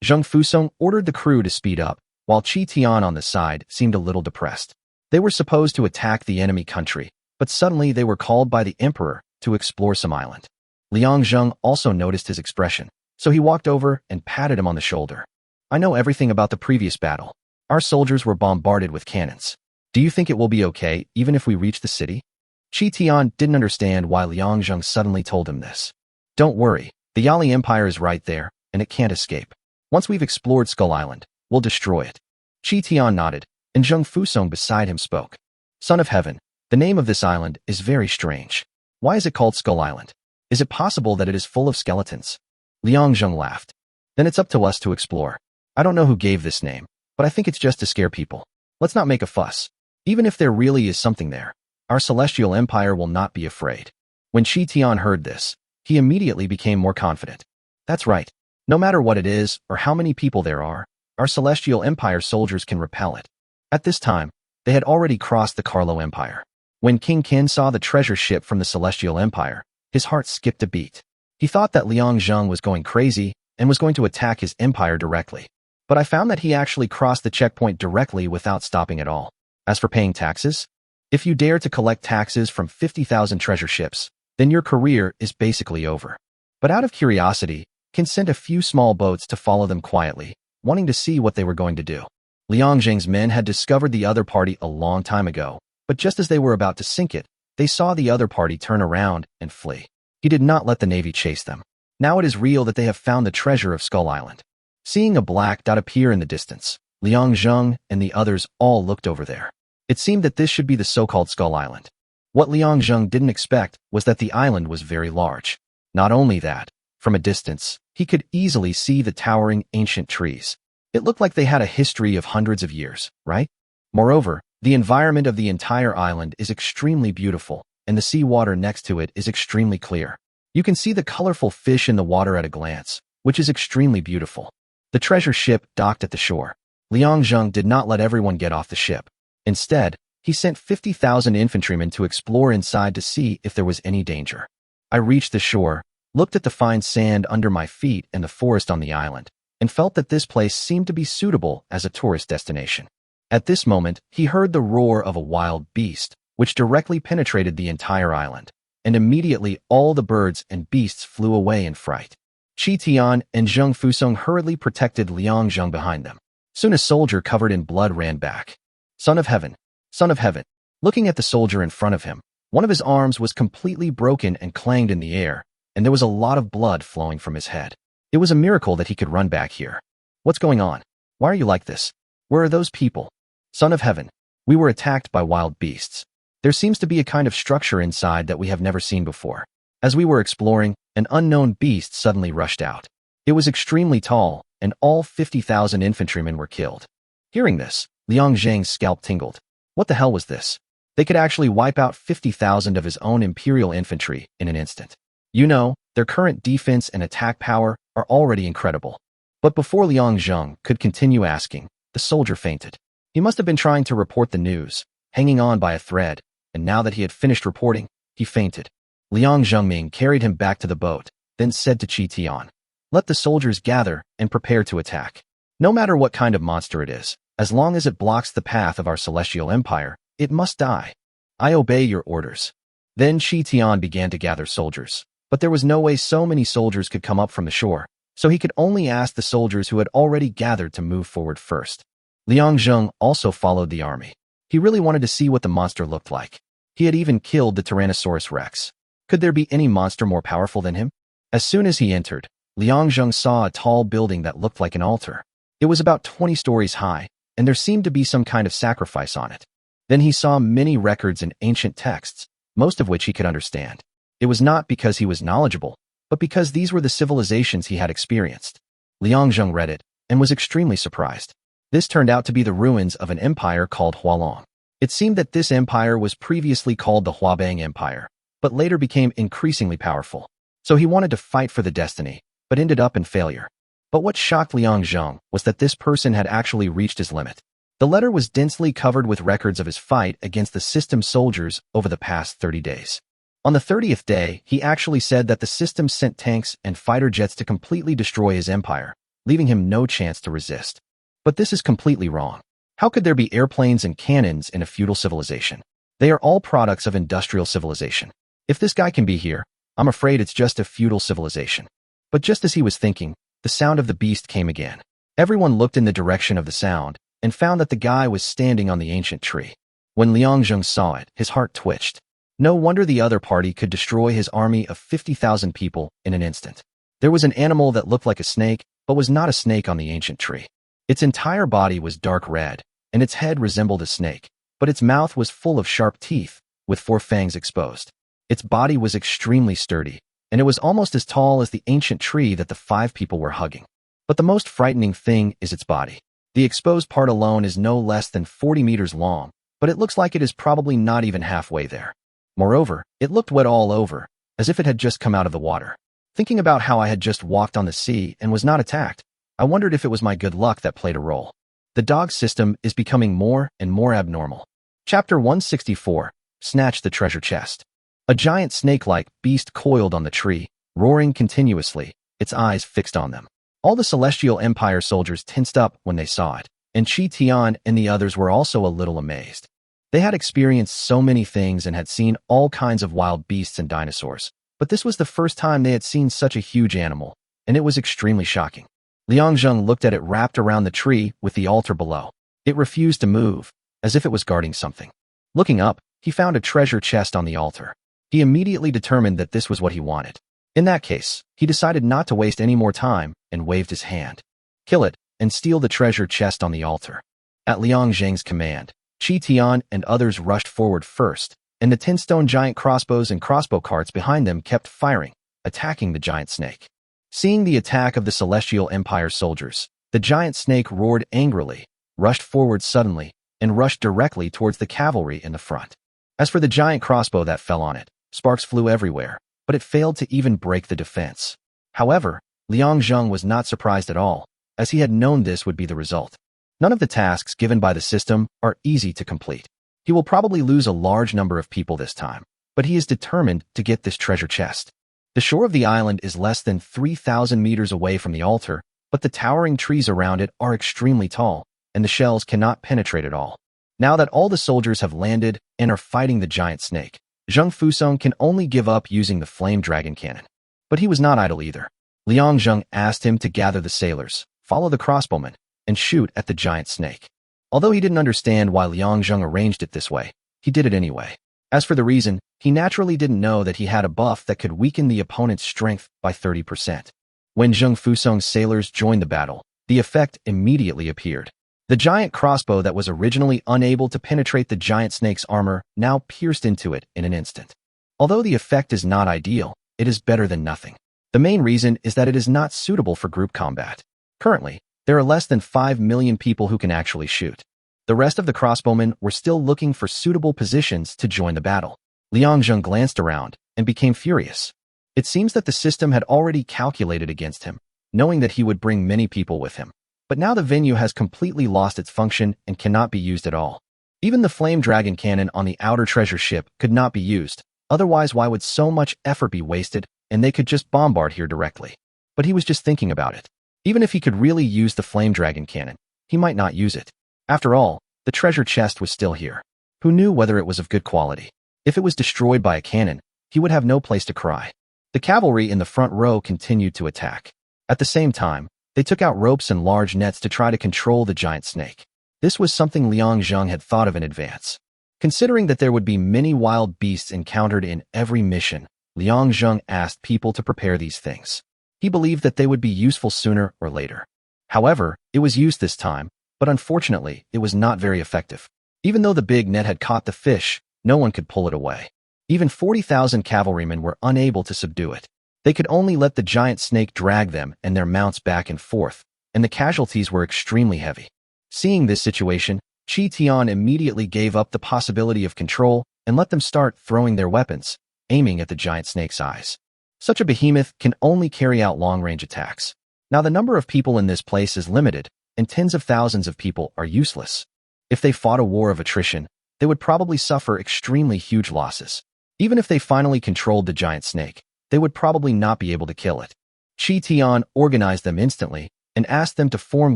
Zheng Fusong ordered the crew to speed up, while Qi Tian on the side seemed a little depressed. They were supposed to attack the enemy country, but suddenly they were called by the emperor to explore some island. Liang Zheng also noticed his expression, so he walked over and patted him on the shoulder. I know everything about the previous battle. Our soldiers were bombarded with cannons. Do you think it will be okay even if we reach the city? Qi Tian didn't understand why Liang Zheng suddenly told him this. Don't worry, the Yali Empire is right there, and it can't escape. Once we've explored Skull Island, we'll destroy it. Qi Tian nodded, and Zheng Fusong beside him spoke. Son of Heaven, the name of this island is very strange. Why is it called Skull Island? Is it possible that it is full of skeletons? Liang Zheng laughed. Then it's up to us to explore. I don't know who gave this name, but I think it's just to scare people. Let's not make a fuss. Even if there really is something there, our celestial empire will not be afraid. When Qi Tian heard this, he immediately became more confident. That's right. No matter what it is or how many people there are, our celestial empire soldiers can repel it. At this time, they had already crossed the Carlo Empire. When King Qin saw the treasure ship from the celestial empire, his heart skipped a beat. He thought that Liang Zheng was going crazy and was going to attack his empire directly. But I found that he actually crossed the checkpoint directly without stopping at all. As for paying taxes, if you dare to collect taxes from 50,000 treasure ships, then your career is basically over. But out of curiosity, Qin sent a few small boats to follow them quietly, wanting to see what they were going to do. Liang Zheng's men had discovered the other party a long time ago, but just as they were about to sink it, they saw the other party turn around and flee. He did not let the Navy chase them. Now it is real that they have found the treasure of Skull Island. Seeing a black dot appear in the distance, Liang Zheng and the others all looked over there. It seemed that this should be the so-called Skull Island. What Liang Zheng didn't expect was that the island was very large. Not only that, from a distance, he could easily see the towering ancient trees. It looked like they had a history of hundreds of years, right? Moreover, the environment of the entire island is extremely beautiful, and the seawater next to it is extremely clear. You can see the colorful fish in the water at a glance, which is extremely beautiful. The treasure ship docked at the shore. Liang Zheng did not let everyone get off the ship. Instead, he sent 50,000 infantrymen to explore inside to see if there was any danger. I reached the shore, looked at the fine sand under my feet and the forest on the island, and felt that this place seemed to be suitable as a tourist destination. At this moment, he heard the roar of a wild beast, which directly penetrated the entire island, and immediately all the birds and beasts flew away in fright. Qi Tian and Zheng Fusong hurriedly protected Liang Zheng behind them. Soon a soldier covered in blood ran back. Son of Heaven! Son of Heaven! Looking at the soldier in front of him, one of his arms was completely broken and clanged in the air, and there was a lot of blood flowing from his head. It was a miracle that he could run back here. What's going on? Why are you like this? Where are those people? Son of Heaven! We were attacked by wild beasts. There seems to be a kind of structure inside that we have never seen before. As we were exploring, an unknown beast suddenly rushed out. It was extremely tall, and all 50,000 infantrymen were killed. Hearing this, Liang Zheng's scalp tingled. What the hell was this? They could actually wipe out 50,000 of his own imperial infantry in an instant. You know, their current defense and attack power are already incredible. But before Liang Zheng could continue asking, the soldier fainted. He must have been trying to report the news, hanging on by a thread, and now that he had finished reporting, he fainted. Liang Zhengming carried him back to the boat, then said to Qi Tian, "Let the soldiers gather and prepare to attack. No matter what kind of monster it is, as long as it blocks the path of our celestial empire, it must die. I obey your orders." Then Qi Tian began to gather soldiers. But there was no way so many soldiers could come up from the shore, so he could only ask the soldiers who had already gathered to move forward first. Liang Zheng also followed the army. He really wanted to see what the monster looked like. He had even killed the Tyrannosaurus Rex. Could there be any monster more powerful than him? As soon as he entered, Liang Zheng saw a tall building that looked like an altar. It was about 20 stories high, and there seemed to be some kind of sacrifice on it. Then he saw many records and ancient texts, most of which he could understand. It was not because he was knowledgeable, but because these were the civilizations he had experienced. Liang Zheng read it and was extremely surprised. This turned out to be the ruins of an empire called Hualong. It seemed that this empire was previously called the Huabang Empire, but later became increasingly powerful. So he wanted to fight for the destiny, but ended up in failure. But what shocked Liang Zheng was that this person had actually reached his limit. The letter was densely covered with records of his fight against the system soldiers over the past 30 days. On the 30th day, he actually said that the system sent tanks and fighter jets to completely destroy his empire, leaving him no chance to resist. But this is completely wrong. How could there be airplanes and cannons in a feudal civilization? They are all products of industrial civilization. If this guy can be here, I'm afraid it's just a feudal civilization. But just as he was thinking, the sound of the beast came again. Everyone looked in the direction of the sound and found that the guy was standing on the ancient tree. When Liang Zheng saw it, his heart twitched. No wonder the other party could destroy his army of 50,000 people in an instant. There was an animal that looked like a snake, but was not a snake on the ancient tree. Its entire body was dark red, and its head resembled a snake, but its mouth was full of sharp teeth, with 4 fangs exposed. Its body was extremely sturdy, and it was almost as tall as the ancient tree that the 5 people were hugging. But the most frightening thing is its body. The exposed part alone is no less than 40 meters long, but it looks like it is probably not even halfway there. Moreover, it looked wet all over, as if it had just come out of the water. Thinking about how I had just walked on the sea and was not attacked, I wondered if it was my good luck that played a role. The dog system is becoming more and more abnormal. Chapter 164, Snatch the Treasure Chest. A giant snake-like beast coiled on the tree, roaring continuously, its eyes fixed on them. All the Celestial Empire soldiers tensed up when they saw it, and Chi Tian and the others were also a little amazed. They had experienced so many things and had seen all kinds of wild beasts and dinosaurs, but this was the first time they had seen such a huge animal, and it was extremely shocking. Liang Zheng looked at it wrapped around the tree with the altar below. It refused to move, as if it was guarding something. Looking up, he found a treasure chest on the altar. He immediately determined that this was what he wanted. In that case, he decided not to waste any more time and waved his hand. Kill it and steal the treasure chest on the altar. At Liang Zheng's command, Chi Tian and others rushed forward first, and the 10 stone giant crossbows and crossbow carts behind them kept firing, attacking the giant snake. Seeing the attack of the Celestial Empire soldiers, the giant snake roared angrily, rushed forward suddenly, and rushed directly towards the cavalry in the front. As for the giant crossbow that fell on it, sparks flew everywhere, but it failed to even break the defense. However, Liang Zheng was not surprised at all, as he had known this would be the result. None of the tasks given by the system are easy to complete. He will probably lose a large number of people this time, but he is determined to get this treasure chest. The shore of the island is less than 3,000 meters away from the altar, but the towering trees around it are extremely tall, and the shells cannot penetrate at all. Now that all the soldiers have landed and are fighting the giant snake, Zheng Fusong can only give up using the flame dragon cannon. But he was not idle either. Liang Zheng asked him to gather the sailors, follow the crossbowmen, and shoot at the giant snake. Although he didn't understand why Liang Zheng arranged it this way, he did it anyway. As for the reason, he naturally didn't know that he had a buff that could weaken the opponent's strength by 30%. When Zheng Fusong's sailors joined the battle, the effect immediately appeared. The giant crossbow that was originally unable to penetrate the giant snake's armor now pierced into it in an instant. Although the effect is not ideal, it is better than nothing. The main reason is that it is not suitable for group combat. Currently, there are less than 5 million people who can actually shoot. The rest of the crossbowmen were still looking for suitable positions to join the battle. Liang Zheng glanced around and became furious. It seems that the system had already calculated against him, knowing that he would bring many people with him. But now the venue has completely lost its function and cannot be used at all. Even the flame dragon cannon on the outer treasure ship could not be used, otherwise why would so much effort be wasted and they could just bombard here directly? But he was just thinking about it. Even if he could really use the flame dragon cannon, he might not use it. After all, the treasure chest was still here. Who knew whether it was of good quality? If it was destroyed by a cannon, he would have no place to cry. The cavalry in the front row continued to attack. At the same time, they took out ropes and large nets to try to control the giant snake. This was something Liang Zheng had thought of in advance. Considering that there would be many wild beasts encountered in every mission, Liang Zheng asked people to prepare these things. He believed that they would be useful sooner or later. However, it was used this time, but unfortunately, it was not very effective. Even though the big net had caught the fish, no one could pull it away. Even 40,000 cavalrymen were unable to subdue it. They could only let the giant snake drag them and their mounts back and forth, and the casualties were extremely heavy. Seeing this situation, Qi Tian immediately gave up the possibility of control and let them start throwing their weapons, aiming at the giant snake's eyes. Such a behemoth can only carry out long-range attacks. Now the number of people in this place is limited, and tens of thousands of people are useless. If they fought a war of attrition, they would probably suffer extremely huge losses. Even if they finally controlled the giant snake, they would probably not be able to kill it. Qi Tian organized them instantly and asked them to form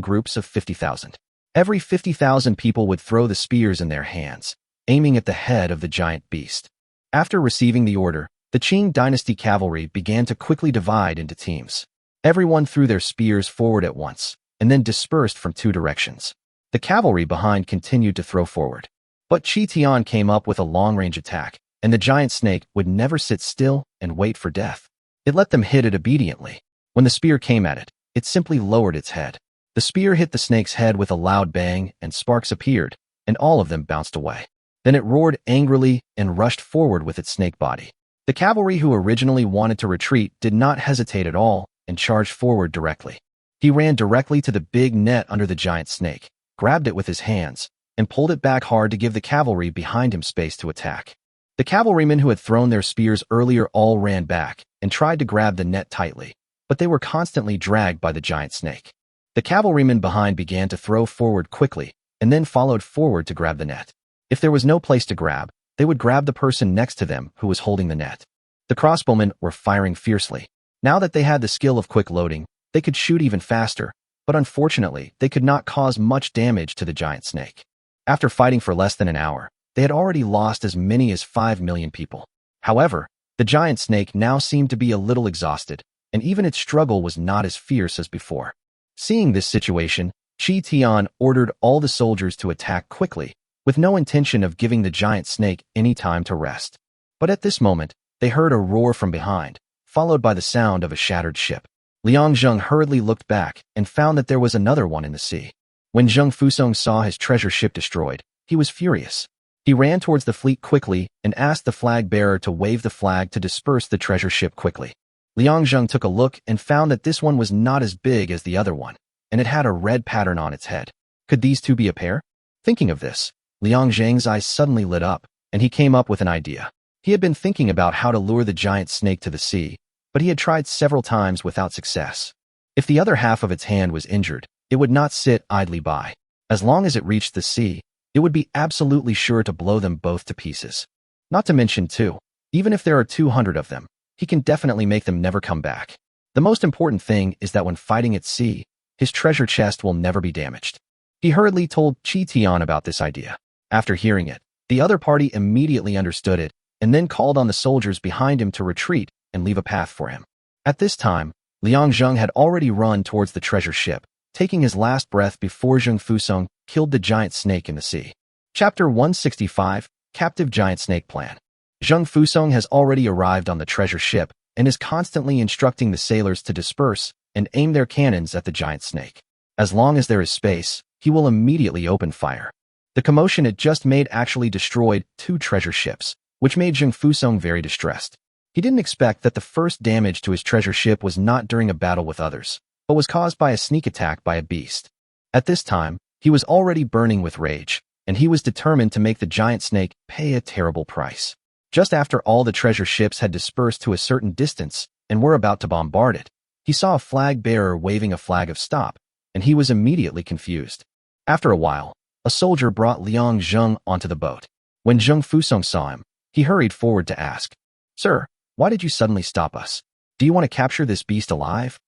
groups of 50,000. Every 50,000 people would throw the spears in their hands, aiming at the head of the giant beast. After receiving the order, the Qing dynasty cavalry began to quickly divide into teams. Everyone threw their spears forward at once, and then dispersed from two directions. The cavalry behind continued to throw forward. But Qi Tian came up with a long-range attack, and the giant snake would never sit still and wait for death. It let them hit it obediently. When the spear came at it, it simply lowered its head. The spear hit the snake's head with a loud bang, and sparks appeared, and all of them bounced away. Then it roared angrily and rushed forward with its snake body. The cavalry who originally wanted to retreat did not hesitate at all and charged forward directly. He ran directly to the big net under the giant snake, grabbed it with his hands, and pulled it back hard to give the cavalry behind him space to attack. The cavalrymen who had thrown their spears earlier all ran back and tried to grab the net tightly, but they were constantly dragged by the giant snake. The cavalrymen behind began to throw forward quickly and then followed forward to grab the net. If there was no place to grab, they would grab the person next to them who was holding the net. The crossbowmen were firing fiercely. Now that they had the skill of quick loading, they could shoot even faster, but unfortunately, they could not cause much damage to the giant snake. After fighting for less than an hour, they had already lost as many as 5 million people. However, the giant snake now seemed to be a little exhausted, and even its struggle was not as fierce as before. Seeing this situation, Qi Tian ordered all the soldiers to attack quickly, with no intention of giving the giant snake any time to rest. But at this moment, they heard a roar from behind, followed by the sound of a shattered ship. Liang Zheng hurriedly looked back and found that there was another one in the sea. When Zheng Fusong saw his treasure ship destroyed, he was furious. He ran towards the fleet quickly and asked the flag bearer to wave the flag to disperse the treasure ship quickly. Liang Zheng took a look and found that this one was not as big as the other one, and it had a red pattern on its head. Could these two be a pair? Thinking of this, Liang Zheng's eyes suddenly lit up, and he came up with an idea. He had been thinking about how to lure the giant snake to the sea, but he had tried several times without success. If the other half of its hand was injured, it would not sit idly by. As long as it reached the sea, it would be absolutely sure to blow them both to pieces. Not to mention, too, even if there are 200 of them, he can definitely make them never come back. The most important thing is that when fighting at sea, his treasure chest will never be damaged. He hurriedly told Qi Tian about this idea. After hearing it, the other party immediately understood it and then called on the soldiers behind him to retreat and leave a path for him. At this time, Liang Zheng had already run towards the treasure ship, taking his last breath before Zheng Fusong killed the giant snake in the sea. Chapter 165, Captive Giant Snake Plan. Zheng Fusong has already arrived on the treasure ship and is constantly instructing the sailors to disperse and aim their cannons at the giant snake. As long as there is space, he will immediately open fire. The commotion it just made actually destroyed 2 treasure ships, which made Zheng Fusong very distressed. He didn't expect that the first damage to his treasure ship was not during a battle with others, but was caused by a sneak attack by a beast. At this time, he was already burning with rage, and he was determined to make the giant snake pay a terrible price. Just after all the treasure ships had dispersed to a certain distance and were about to bombard it, he saw a flag bearer waving a flag of stop, and he was immediately confused. After a while, a soldier brought Liang Zheng onto the boat. When Zheng Fusong saw him, he hurried forward to ask, "Sir, why did you suddenly stop us? Do you want to capture this beast alive?"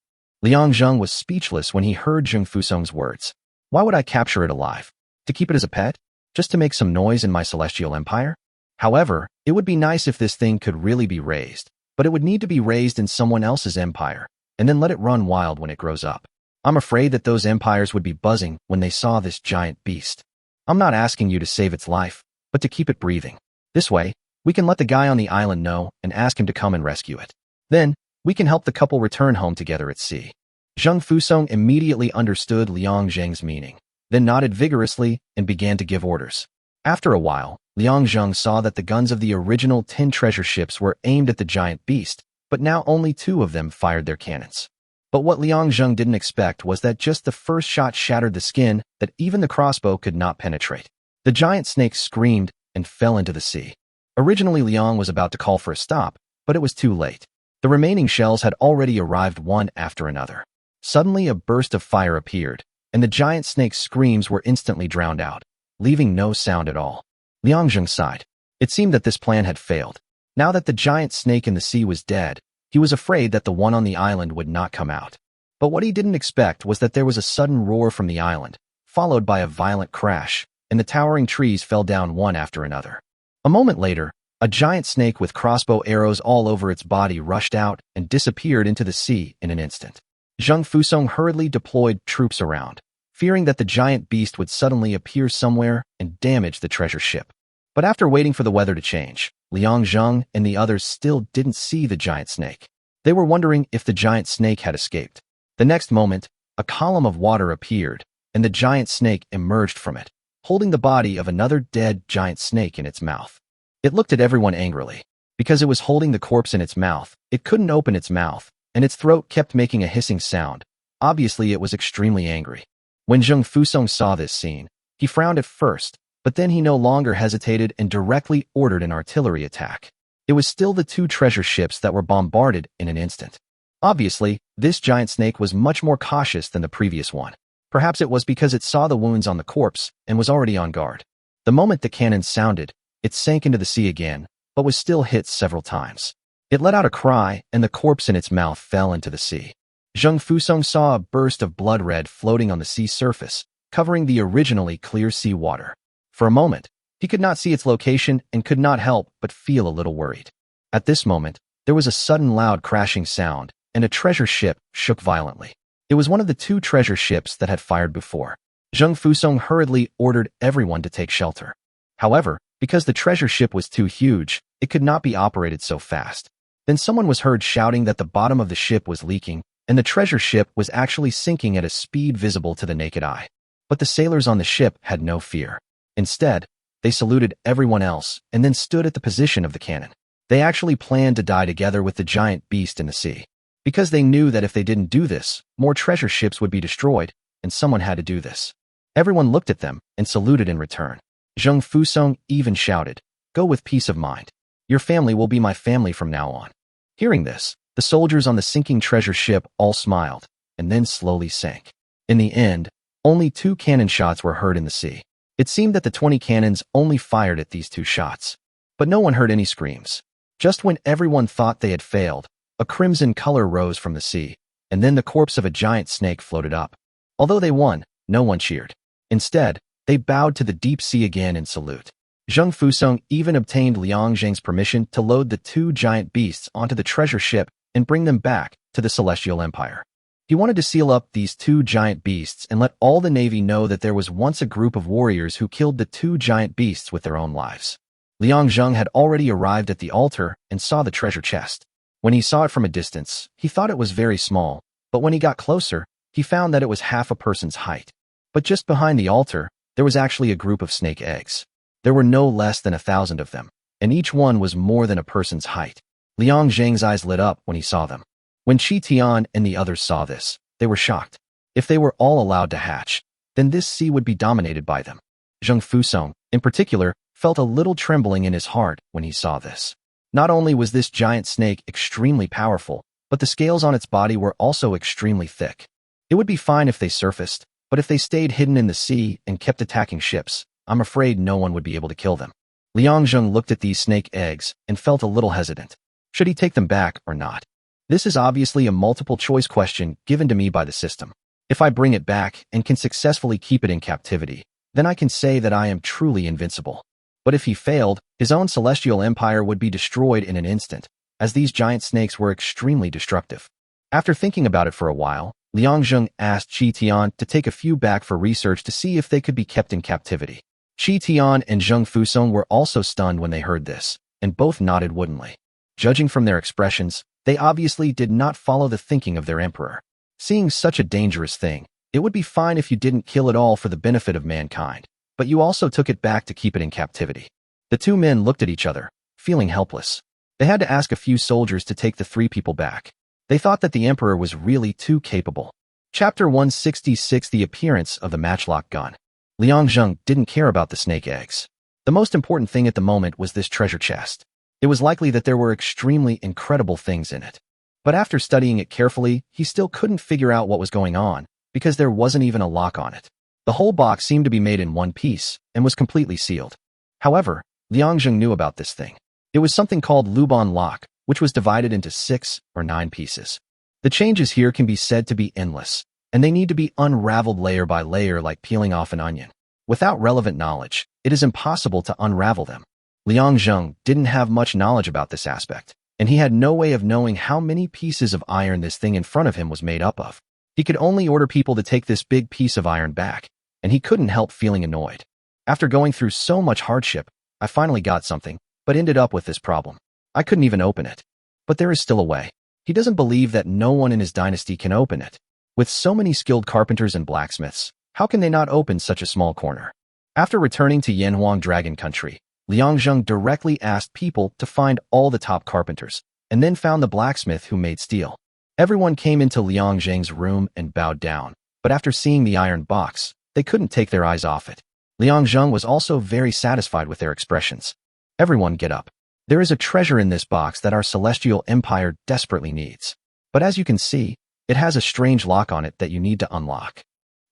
Liang Zheng was speechless when he heard Zheng Fusong's words. "Why would I capture it alive? To keep it as a pet? Just to make some noise in my celestial empire? However, it would be nice if this thing could really be raised, but it would need to be raised in someone else's empire, and then let it run wild when it grows up. I'm afraid that those empires would be buzzing when they saw this giant beast. I'm not asking you to save its life, but to keep it breathing. This way, we can let the guy on the island know and ask him to come and rescue it. Then, we can help the couple return home together at sea. Zheng Fusong immediately understood Liang Zheng's meaning, then nodded vigorously and began to give orders. After a while, Liang Zheng saw that the guns of the original 10 treasure ships were aimed at the giant beast, but now only 2 of them fired their cannons. But what Liang Zheng didn't expect was that just the first shot shattered the skin that even the crossbow could not penetrate. The giant snake screamed and fell into the sea. Originally, Liang was about to call for a stop, but it was too late. The remaining shells had already arrived one after another. Suddenly, a burst of fire appeared, and the giant snake's screams were instantly drowned out, leaving no sound at all. Liang Zheng sighed. It seemed that this plan had failed. Now that the giant snake in the sea was dead, he was afraid that the one on the island would not come out. But what he didn't expect was that there was a sudden roar from the island, followed by a violent crash, and the towering trees fell down one after another. A moment later, a giant snake with crossbow arrows all over its body rushed out and disappeared into the sea in an instant. Zheng Fusong hurriedly deployed troops around, fearing that the giant beast would suddenly appear somewhere and damage the treasure ship. But after waiting for the weather to change, Liang Zheng and the others still didn't see the giant snake. They were wondering if the giant snake had escaped. The next moment, a column of water appeared, and the giant snake emerged from it, holding the body of another dead giant snake in its mouth. It looked at everyone angrily. Because it was holding the corpse in its mouth, it couldn't open its mouth, and its throat kept making a hissing sound. Obviously, it was extremely angry. When Zheng Fusong saw this scene, he frowned at first, but then he no longer hesitated and directly ordered an artillery attack. It was still the 2 treasure ships that were bombarded in an instant. Obviously, this giant snake was much more cautious than the previous one. Perhaps it was because it saw the wounds on the corpse and was already on guard. The moment the cannon sounded, it sank into the sea again, but was still hit several times. It let out a cry, and the corpse in its mouth fell into the sea. Zheng Fusong saw a burst of blood red floating on the sea surface, covering the originally clear sea water. For a moment, he could not see its location and could not help but feel a little worried. At this moment, there was a sudden loud crashing sound, and a treasure ship shook violently. It was one of the 2 treasure ships that had fired before. Zheng Fusong hurriedly ordered everyone to take shelter. However, because the treasure ship was too huge, it could not be operated so fast. Then someone was heard shouting that the bottom of the ship was leaking, and the treasure ship was actually sinking at a speed visible to the naked eye. But the sailors on the ship had no fear. Instead, they saluted everyone else and then stood at the position of the cannon. They actually planned to die together with the giant beast in the sea. Because they knew that if they didn't do this, more treasure ships would be destroyed, and someone had to do this. Everyone looked at them and saluted in return. Zheng Fusong even shouted, "Go with peace of mind. Your family will be my family from now on." Hearing this, the soldiers on the sinking treasure ship all smiled, and then slowly sank. In the end, only 2 cannon shots were heard in the sea. It seemed that the 20 cannons only fired at these 2 shots. But no one heard any screams. Just when everyone thought they had failed, a crimson color rose from the sea, and then the corpse of a giant snake floated up. Although they won, no one cheered. Instead, they bowed to the deep sea again in salute. Zheng Fusong even obtained Liang Zheng's permission to load the 2 giant beasts onto the treasure ship and bring them back to the Celestial Empire. He wanted to seal up these 2 giant beasts and let all the Navy know that there was once a group of warriors who killed the 2 giant beasts with their own lives. Liang Zheng had already arrived at the altar and saw the treasure chest. When he saw it from a distance, he thought it was very small, but when he got closer, he found that it was half a person's height. But just behind the altar, there was actually a group of snake eggs. There were no less than 1,000 of them, and each one was more than a person's height. Liang Zheng's eyes lit up when he saw them. When Qi Tian and the others saw this, they were shocked. If they were all allowed to hatch, then this sea would be dominated by them. Zheng Fusong, in particular, felt a little trembling in his heart when he saw this. Not only was this giant snake extremely powerful, but the scales on its body were also extremely thick. It would be fine if they surfaced, but if they stayed hidden in the sea and kept attacking ships, I'm afraid no one would be able to kill them. Liang Zheng looked at these snake eggs and felt a little hesitant. Should he take them back or not? This is obviously a multiple-choice question given to me by the system. If I bring it back and can successfully keep it in captivity, then I can say that I am truly invincible. But if he failed, his own celestial empire would be destroyed in an instant, as these giant snakes were extremely destructive. After thinking about it for a while, Liang Zheng asked Qi Tian to take a few back for research to see if they could be kept in captivity. Qi Tian and Zheng Fusong were also stunned when they heard this, and both nodded woodenly. Judging from their expressions, they obviously did not follow the thinking of their emperor. Seeing such a dangerous thing, it would be fine if you didn't kill it all for the benefit of mankind, but you also took it back to keep it in captivity. The two men looked at each other, feeling helpless. They had to ask a few soldiers to take the three people back. They thought that the emperor was really too capable. Chapter 166: The Appearance of the Matchlock Gun. Liang Zheng didn't care about the snake eggs. The most important thing at the moment was this treasure chest. It was likely that there were extremely incredible things in it. But after studying it carefully, he still couldn't figure out what was going on, because there wasn't even a lock on it. The whole box seemed to be made in one piece, and was completely sealed. However, Liang Zheng knew about this thing. It was something called Luban lock, which was divided into 6 or 9 pieces. The changes here can be said to be endless, and they need to be unraveled layer by layer like peeling off an onion. Without relevant knowledge, it is impossible to unravel them. Liang Zheng didn't have much knowledge about this aspect, and he had no way of knowing how many pieces of iron this thing in front of him was made up of. He could only order people to take this big piece of iron back, and he couldn't help feeling annoyed. After going through so much hardship, I finally got something, but ended up with this problem. I couldn't even open it. But there is still a way. He doesn't believe that no one in his dynasty can open it. With so many skilled carpenters and blacksmiths, how can they not open such a small corner? After returning to Yanhuang Dragon Country, Liang Zheng directly asked people to find all the top carpenters, and then found the blacksmith who made steel. Everyone came into Liang Zheng's room and bowed down, but after seeing the iron box, they couldn't take their eyes off it. Liang Zheng was also very satisfied with their expressions. Everyone get up. There is a treasure in this box that our celestial empire desperately needs. But as you can see, it has a strange lock on it that you need to unlock.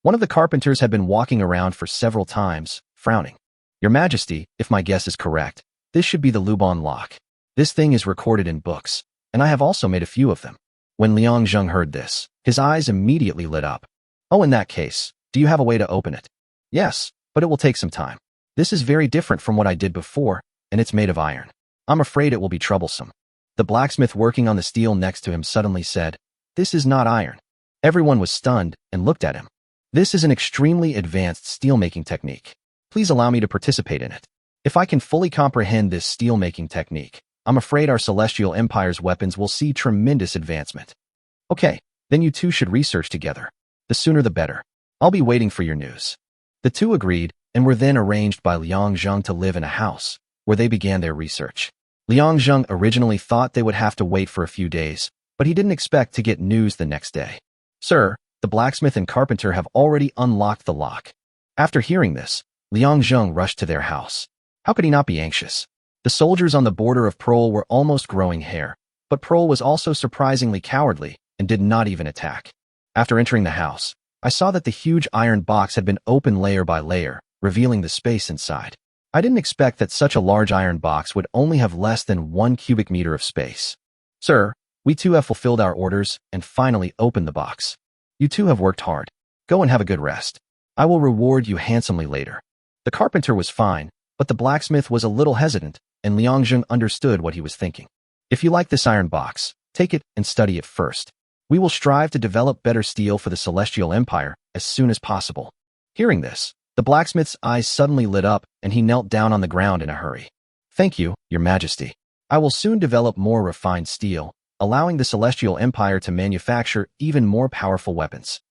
One of the carpenters had been walking around for several times, frowning. Your Majesty, if my guess is correct, this should be the Luban lock. This thing is recorded in books, and I have also made a few of them. When Liang Zheng heard this, his eyes immediately lit up. Oh, in that case, do you have a way to open it? Yes, but it will take some time. This is very different from what I did before, and it's made of iron. I'm afraid it will be troublesome. The blacksmith working on the steel next to him suddenly said, "This is not iron." Everyone was stunned and looked at him. This is an extremely advanced steelmaking technique. Please allow me to participate in it. If I can fully comprehend this steelmaking technique, I'm afraid our celestial empire's weapons will see tremendous advancement. Okay, then you two should research together. The sooner the better. I'll be waiting for your news. The two agreed and were then arranged by Liang Zheng to live in a house, where they began their research. Liang Zheng originally thought they would have to wait for a few days, but he didn't expect to get news the next day. Sir, the blacksmith and carpenter have already unlocked the lock. After hearing this, Liang Zheng rushed to their house. How could he not be anxious? The soldiers on the border of Prole were almost growing hair, but Prole was also surprisingly cowardly and did not even attack. After entering the house, I saw that the huge iron box had been opened layer by layer, revealing the space inside. I didn't expect that such a large iron box would only have less than 1 cubic meter of space. Sir, we too have fulfilled our orders and finally opened the box. You two have worked hard. Go and have a good rest. I will reward you handsomely later. The carpenter was fine, but the blacksmith was a little hesitant, and Liang Zheng understood what he was thinking. If you like this iron box, take it and study it first. We will strive to develop better steel for the Celestial Empire as soon as possible. Hearing this, the blacksmith's eyes suddenly lit up and he knelt down on the ground in a hurry. Thank you, Your Majesty. I will soon develop more refined steel, allowing the Celestial Empire to manufacture even more powerful weapons.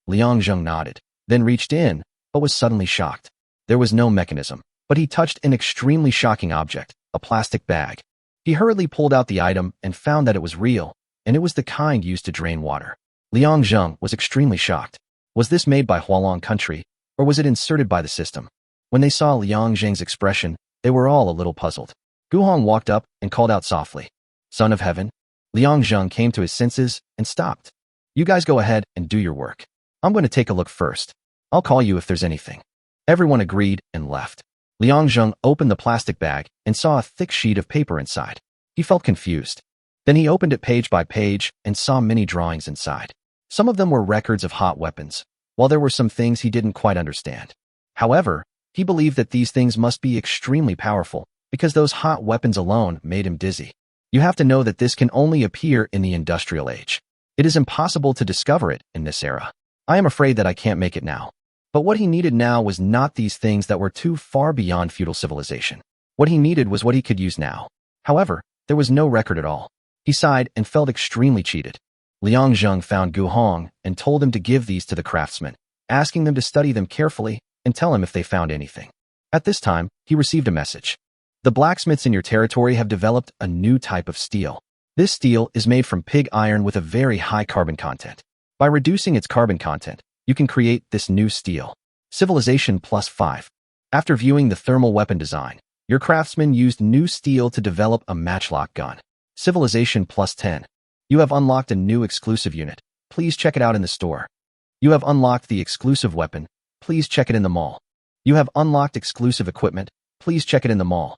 Liang Zheng nodded, then reached in, but was suddenly shocked. There was no mechanism, but he touched an extremely shocking object, a plastic bag. He hurriedly pulled out the item and found that it was real, and it was the kind used to drain water. Liang Zheng was extremely shocked. Was this made by Hualong country, or was it inserted by the system? When they saw Liang Zheng's expression, they were all a little puzzled. Guhong walked up and called out softly, "Son of Heaven." Liang Zheng came to his senses and stopped. You guys go ahead and do your work. I'm going to take a look first. I'll call you if there's anything. Everyone agreed and left. Liang Zheng opened the plastic bag and saw a thick sheet of paper inside. He felt confused. Then he opened it page by page and saw many drawings inside. Some of them were records of hot weapons, while there were some things he didn't quite understand. However, he believed that these things must be extremely powerful, because those hot weapons alone made him dizzy. You have to know that this can only appear in the industrial age. It is impossible to discover it in this era. I am afraid that I can't make it now. But what he needed now was not these things that were too far beyond feudal civilization. What he needed was what he could use now. However, there was no record at all. He sighed and felt extremely cheated. Liang Zheng found Gu Hong and told him to give these to the craftsmen, asking them to study them carefully and tell him if they found anything. At this time, he received a message. The blacksmiths in your territory have developed a new type of steel. This steel is made from pig iron with a very high carbon content. By reducing its carbon content, you can create this new steel. Civilization +5. After viewing the thermal weapon design, your craftsman used new steel to develop a matchlock gun. Civilization +10. You have unlocked a new exclusive unit. Please check it out in the store. You have unlocked the exclusive weapon. Please check it in the mall. You have unlocked exclusive equipment. Please check it in the mall.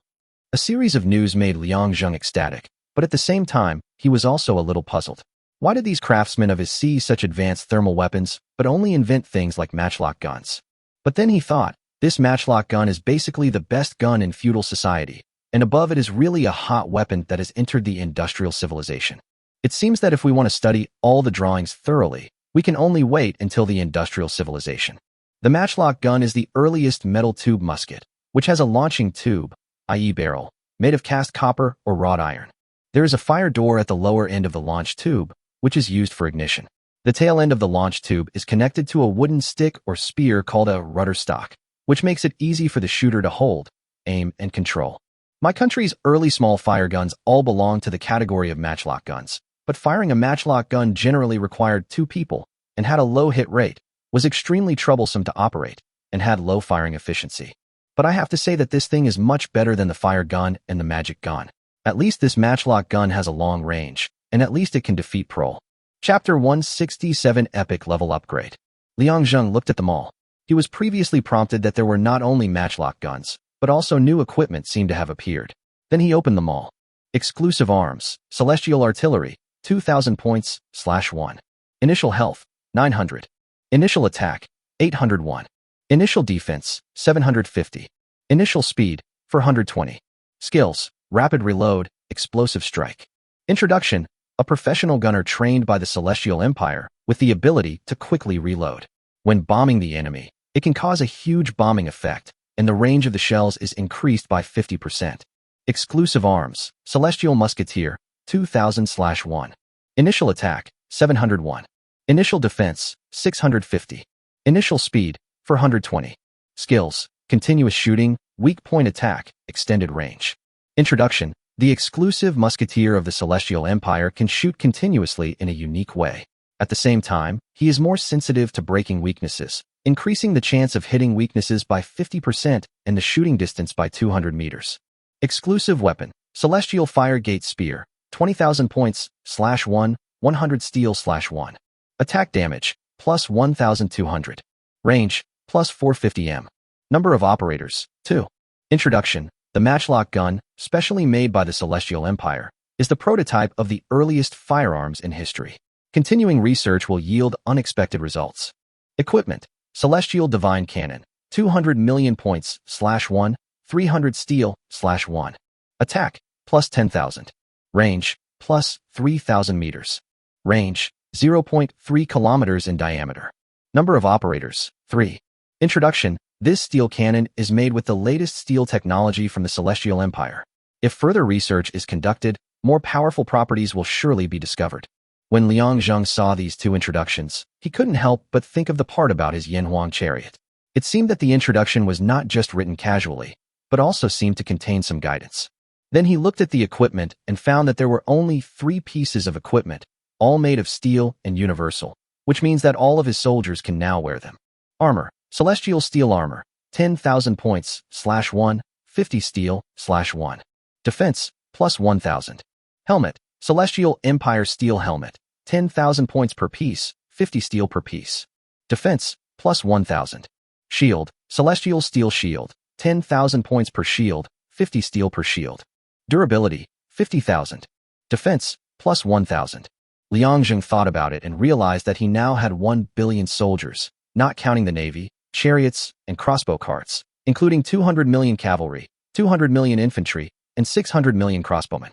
A series of news made Liang Zheng ecstatic, but at the same time, he was also a little puzzled. Why did these craftsmen of his see such advanced thermal weapons, but only invent things like matchlock guns? But then he thought, this matchlock gun is basically the best gun in feudal society, and above it is really a hot weapon that has entered the industrial civilization. It seems that if we want to study all the drawings thoroughly, we can only wait until the industrial civilization. The matchlock gun is the earliest metal tube musket, which has a launching tube, i.e. barrel, made of cast copper or wrought iron. There is a fire door at the lower end of the launch tube, which is used for ignition. The tail end of the launch tube is connected to a wooden stick or spear called a rudder stock, which makes it easy for the shooter to hold, aim, and control. My country's early small fire guns all belong to the category of matchlock guns, but firing a matchlock gun generally required 2 people and had a low hit rate, was extremely troublesome to operate, and had low firing efficiency. But I have to say that this thing is much better than the fire gun and the magic gun. At least this matchlock gun has a long range, and at least it can defeat Prol. Chapter 167 Epic Level Upgrade. Liang Zheng looked at them all. He was previously prompted that there were not only matchlock guns, but also new equipment seemed to have appeared. Then he opened them all. Exclusive arms, celestial artillery, 2,000 points, /1. Initial health, 900. Initial attack, 801. Initial defense, 750. Initial speed, 420. Skills, rapid reload, explosive strike. Introduction, a professional gunner trained by the Celestial Empire with the ability to quickly reload. When bombing the enemy, it can cause a huge bombing effect, and the range of the shells is increased by 50%. Exclusive arms, Celestial Musketeer, 2000/1. Initial attack, 701. Initial defense, 650. Initial speed, 420. Skills, continuous shooting, weak point attack, extended range. Introduction, the exclusive musketeer of the Celestial Empire can shoot continuously in a unique way. At the same time, he is more sensitive to breaking weaknesses, increasing the chance of hitting weaknesses by 50% and the shooting distance by 200 meters. Exclusive weapon, Celestial Fire Gate Spear, 20,000 points, /1, 100 steel /1. Attack damage, +1,200. Range, +450 m. Number of operators, 2. Introduction, the matchlock gun, specially made by the Celestial Empire, is the prototype of the earliest firearms in history. Continuing research will yield unexpected results. Equipment, Celestial Divine Cannon, 200 million points, /1, 300 steel, /1. Attack, +10,000. Range, +3,000 meters. Range, 0.3 kilometers in diameter. Number of operators, 3. Introduction, this steel cannon is made with the latest steel technology from the Celestial Empire. If further research is conducted, more powerful properties will surely be discovered. When Liang Zheng saw these 2 introductions, he couldn't help but think of the part about his Yanhuang chariot. It seemed that the introduction was not just written casually, but also seemed to contain some guidance. Then he looked at the equipment and found that there were only 3 pieces of equipment, all made of steel and universal, which means that all of his soldiers can now wear them. Armor, Celestial Steel Armor, 10,000 points, /1, 50 steel, /1. Defense, +1,000. Helmet, Celestial Empire Steel Helmet, 10,000 points per piece, 50 steel per piece. Defense, +1,000. Shield, Celestial Steel Shield, 10,000 points per shield, 50 steel per shield. Durability, 50,000. Defense, +1,000. Liang Zheng thought about it and realized that he now had 1 billion soldiers, not counting the navy, chariots, and crossbow carts, including 200 million cavalry, 200 million infantry, and 600 million crossbowmen.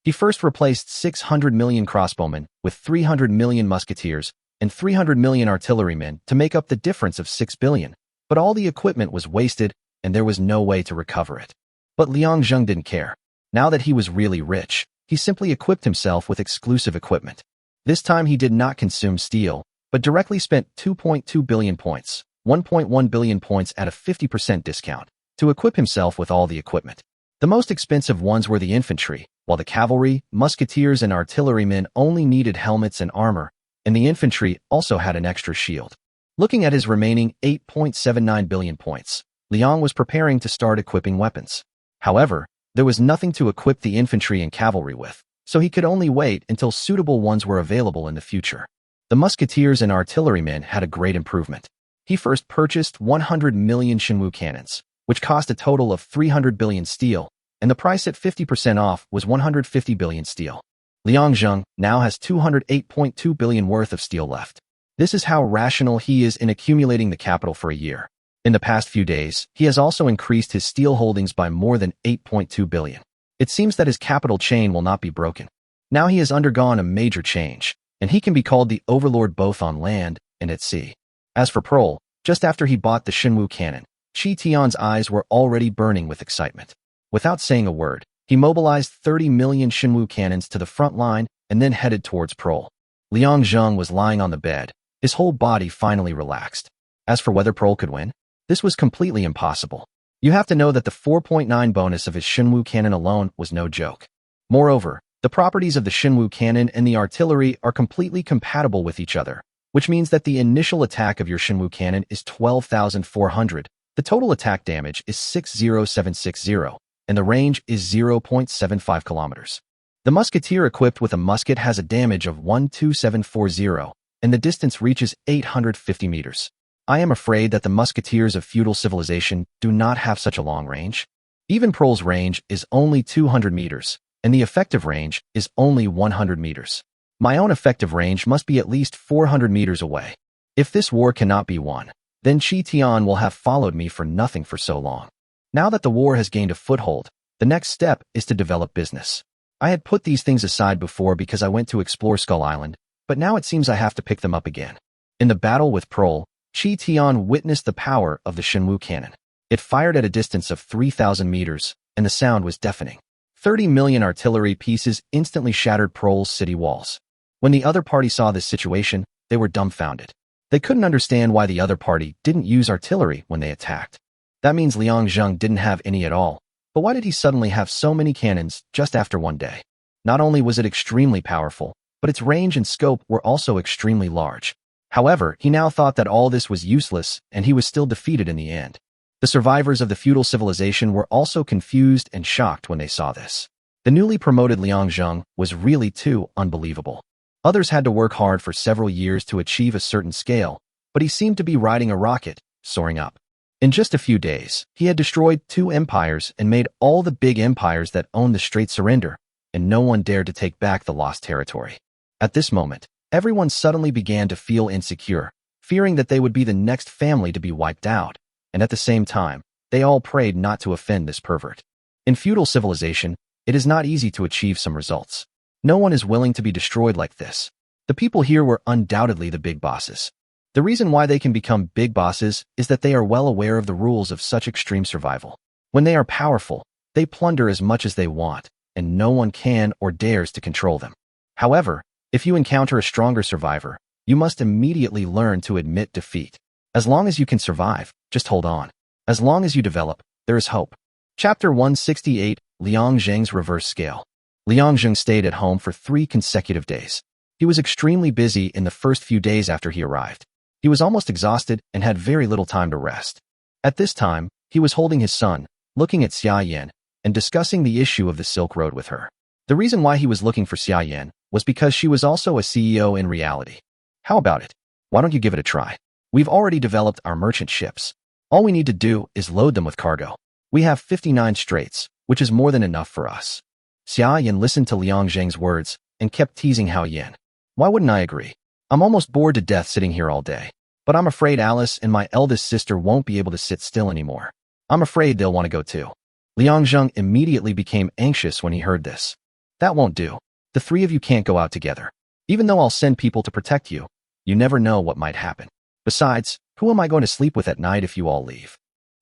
He first replaced 600 million crossbowmen with 300 million musketeers and 300 million artillerymen to make up the difference of 6 billion, but all the equipment was wasted and there was no way to recover it. But Liang Zheng didn't care. Now that he was really rich, he simply equipped himself with exclusive equipment. This time he did not consume steel, but directly spent 2.2 billion points, 1.1 billion points at a 50% discount, to equip himself with all the equipment. The most expensive ones were the infantry, while the cavalry, musketeers, and artillerymen only needed helmets and armor, and the infantry also had an extra shield. Looking at his remaining 8.79 billion points, Liang was preparing to start equipping weapons. However, there was nothing to equip the infantry and cavalry with, so he could only wait until suitable ones were available in the future. The musketeers and artillerymen had a great improvement. He first purchased 100 million Shenwu cannons, which cost a total of 300 billion steel, and the price at 50% off was 150 billion steel. Liang Zheng now has 208.2 billion worth of steel left. This is how rational he is in accumulating the capital for a year. In the past few days, he has also increased his steel holdings by more than 8.2 billion. It seems that his capital chain will not be broken. Now he has undergone a major change, and he can be called the overlord both on land and at sea. As for Prol, just after he bought the Shenwu cannon, Qi Tian's eyes were already burning with excitement. Without saying a word, he mobilized 30 million Shenwu cannons to the front line and then headed towards Prol. Liang Zheng was lying on the bed, his whole body finally relaxed. As for whether Prol could win, this was completely impossible. You have to know that the 4.9 bonus of his Shenwu cannon alone was no joke. Moreover, the properties of the Shenwu cannon and the artillery are completely compatible with each other, which means that the initial attack of your Shenwu cannon is 12,400, the total attack damage is 60760, and the range is 0.75 kilometers. The musketeer equipped with a musket has a damage of 12740, and the distance reaches 850 meters. I am afraid that the musketeers of feudal civilization do not have such a long range. Even Prol's range is only 200 meters, and the effective range is only 100 meters. My own effective range must be at least 400 meters away. If this war cannot be won, then Qi Tian will have followed me for nothing for so long. Now that the war has gained a foothold, the next step is to develop business. I had put these things aside before because I went to explore Skull Island, but now it seems I have to pick them up again. In the battle with Prol, Qi Tian witnessed the power of the Shenwu cannon. It fired at a distance of 3,000 meters, and the sound was deafening. 30 million artillery pieces instantly shattered Prol's city walls. When the other party saw this situation, they were dumbfounded. They couldn't understand why the other party didn't use artillery when they attacked. That means Liang Zheng didn't have any at all, but why did he suddenly have so many cannons just after one day? Not only was it extremely powerful, but its range and scope were also extremely large. However, he now thought that all this was useless, and he was still defeated in the end. The survivors of the feudal civilization were also confused and shocked when they saw this. The newly promoted Liang Zheng was really too unbelievable. Others had to work hard for several years to achieve a certain scale, but he seemed to be riding a rocket, soaring up. In just a few days, he had destroyed 2 empires and made all the big empires that owned the Strait surrender, and no one dared to take back the lost territory. At this moment, everyone suddenly began to feel insecure, fearing that they would be the next family to be wiped out, and at the same time, they all prayed not to offend this pervert. In feudal civilization, it is not easy to achieve some results. No one is willing to be destroyed like this. The people here were undoubtedly the big bosses. The reason why they can become big bosses is that they are well aware of the rules of such extreme survival. When they are powerful, they plunder as much as they want, and no one can or dares to control them. However, if you encounter a stronger survivor, you must immediately learn to admit defeat. As long as you can survive, just hold on. As long as you develop, there is hope. Chapter 168, Liang Zheng's Reverse Scale. Liang Zheng stayed at home for 3 consecutive days. He was extremely busy in the first few days after he arrived. He was almost exhausted and had very little time to rest. At this time, he was holding his son, looking at Xia Yan, and discussing the issue of the Silk Road with her. The reason why he was looking for Xia Yan was because she was also a CEO in reality. How about it? Why don't you give it a try? We've already developed our merchant ships. All we need to do is load them with cargo. We have 59 straits, which is more than enough for us. Xia Yan listened to Liang Zheng's words and kept teasing Hao Yan. Why wouldn't I agree? I'm almost bored to death sitting here all day. But I'm afraid Alice and my eldest sister won't be able to sit still anymore. I'm afraid they'll want to go too. Liang Zheng immediately became anxious when he heard this. That won't do. The three of you can't go out together. Even though I'll send people to protect you, you never know what might happen. Besides, who am I going to sleep with at night if you all leave?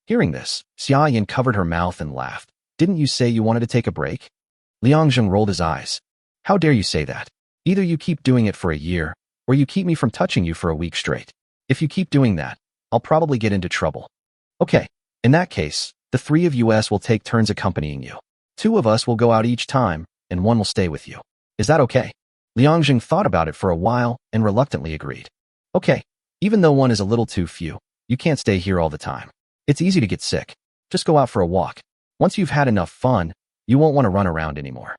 Hearing this, Xia Yan covered her mouth and laughed. Didn't you say you wanted to take a break? Liang Zheng rolled his eyes. How dare you say that? Either you keep doing it for a year, or you keep me from touching you for a week straight. If you keep doing that, I'll probably get into trouble. Okay, in that case, the three of us will take turns accompanying you. 2 of us will go out each time, and 1 will stay with you. Is that okay? Liang Zheng thought about it for a while and reluctantly agreed. Okay, even though 1 is a little too few, you can't stay here all the time. It's easy to get sick. Just go out for a walk. Once you've had enough fun, you won't want to run around anymore.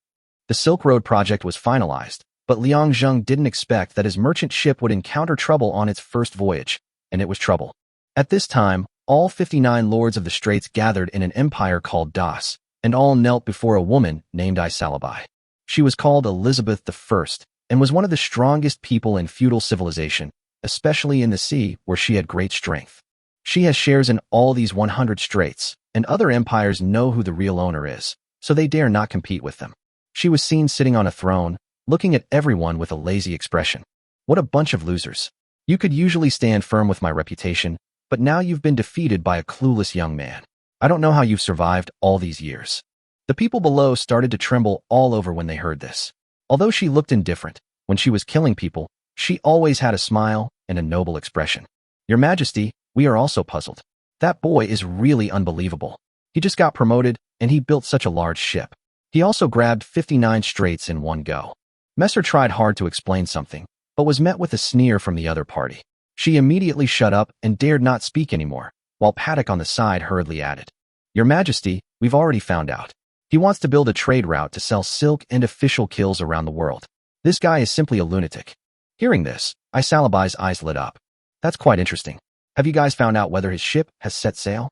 The Silk Road project was finalized, but Liang Zheng didn't expect that his merchant ship would encounter trouble on its first voyage, and it was trouble. At this time, all 59 lords of the Straits gathered in an empire called Das, and all knelt before a woman named Isalabai. She was called Elizabeth I, and was one of the strongest people in feudal civilization, especially in the sea where she had great strength. She has shares in all these 100 straits, and other empires know who the real owner is, so they dare not compete with them. She was seen sitting on a throne, looking at everyone with a lazy expression. What a bunch of losers. You could usually stand firm with my reputation, but now you've been defeated by a clueless young man. I don't know how you've survived all these years. The people below started to tremble all over when they heard this. Although she looked indifferent, when she was killing people, she always had a smile and a noble expression. Your Majesty, we are also puzzled. That boy is really unbelievable. He just got promoted, and he built such a large ship. He also grabbed 59 straits in one go. Messer tried hard to explain something, but was met with a sneer from the other party. She immediately shut up and dared not speak anymore, while Paddock on the side hurriedly added, Your Majesty, we've already found out. He wants to build a trade route to sell silk and official kills around the world. This guy is simply a lunatic. Hearing this, Isalabai's eyes lit up. That's quite interesting. Have you guys found out whether his ship has set sail?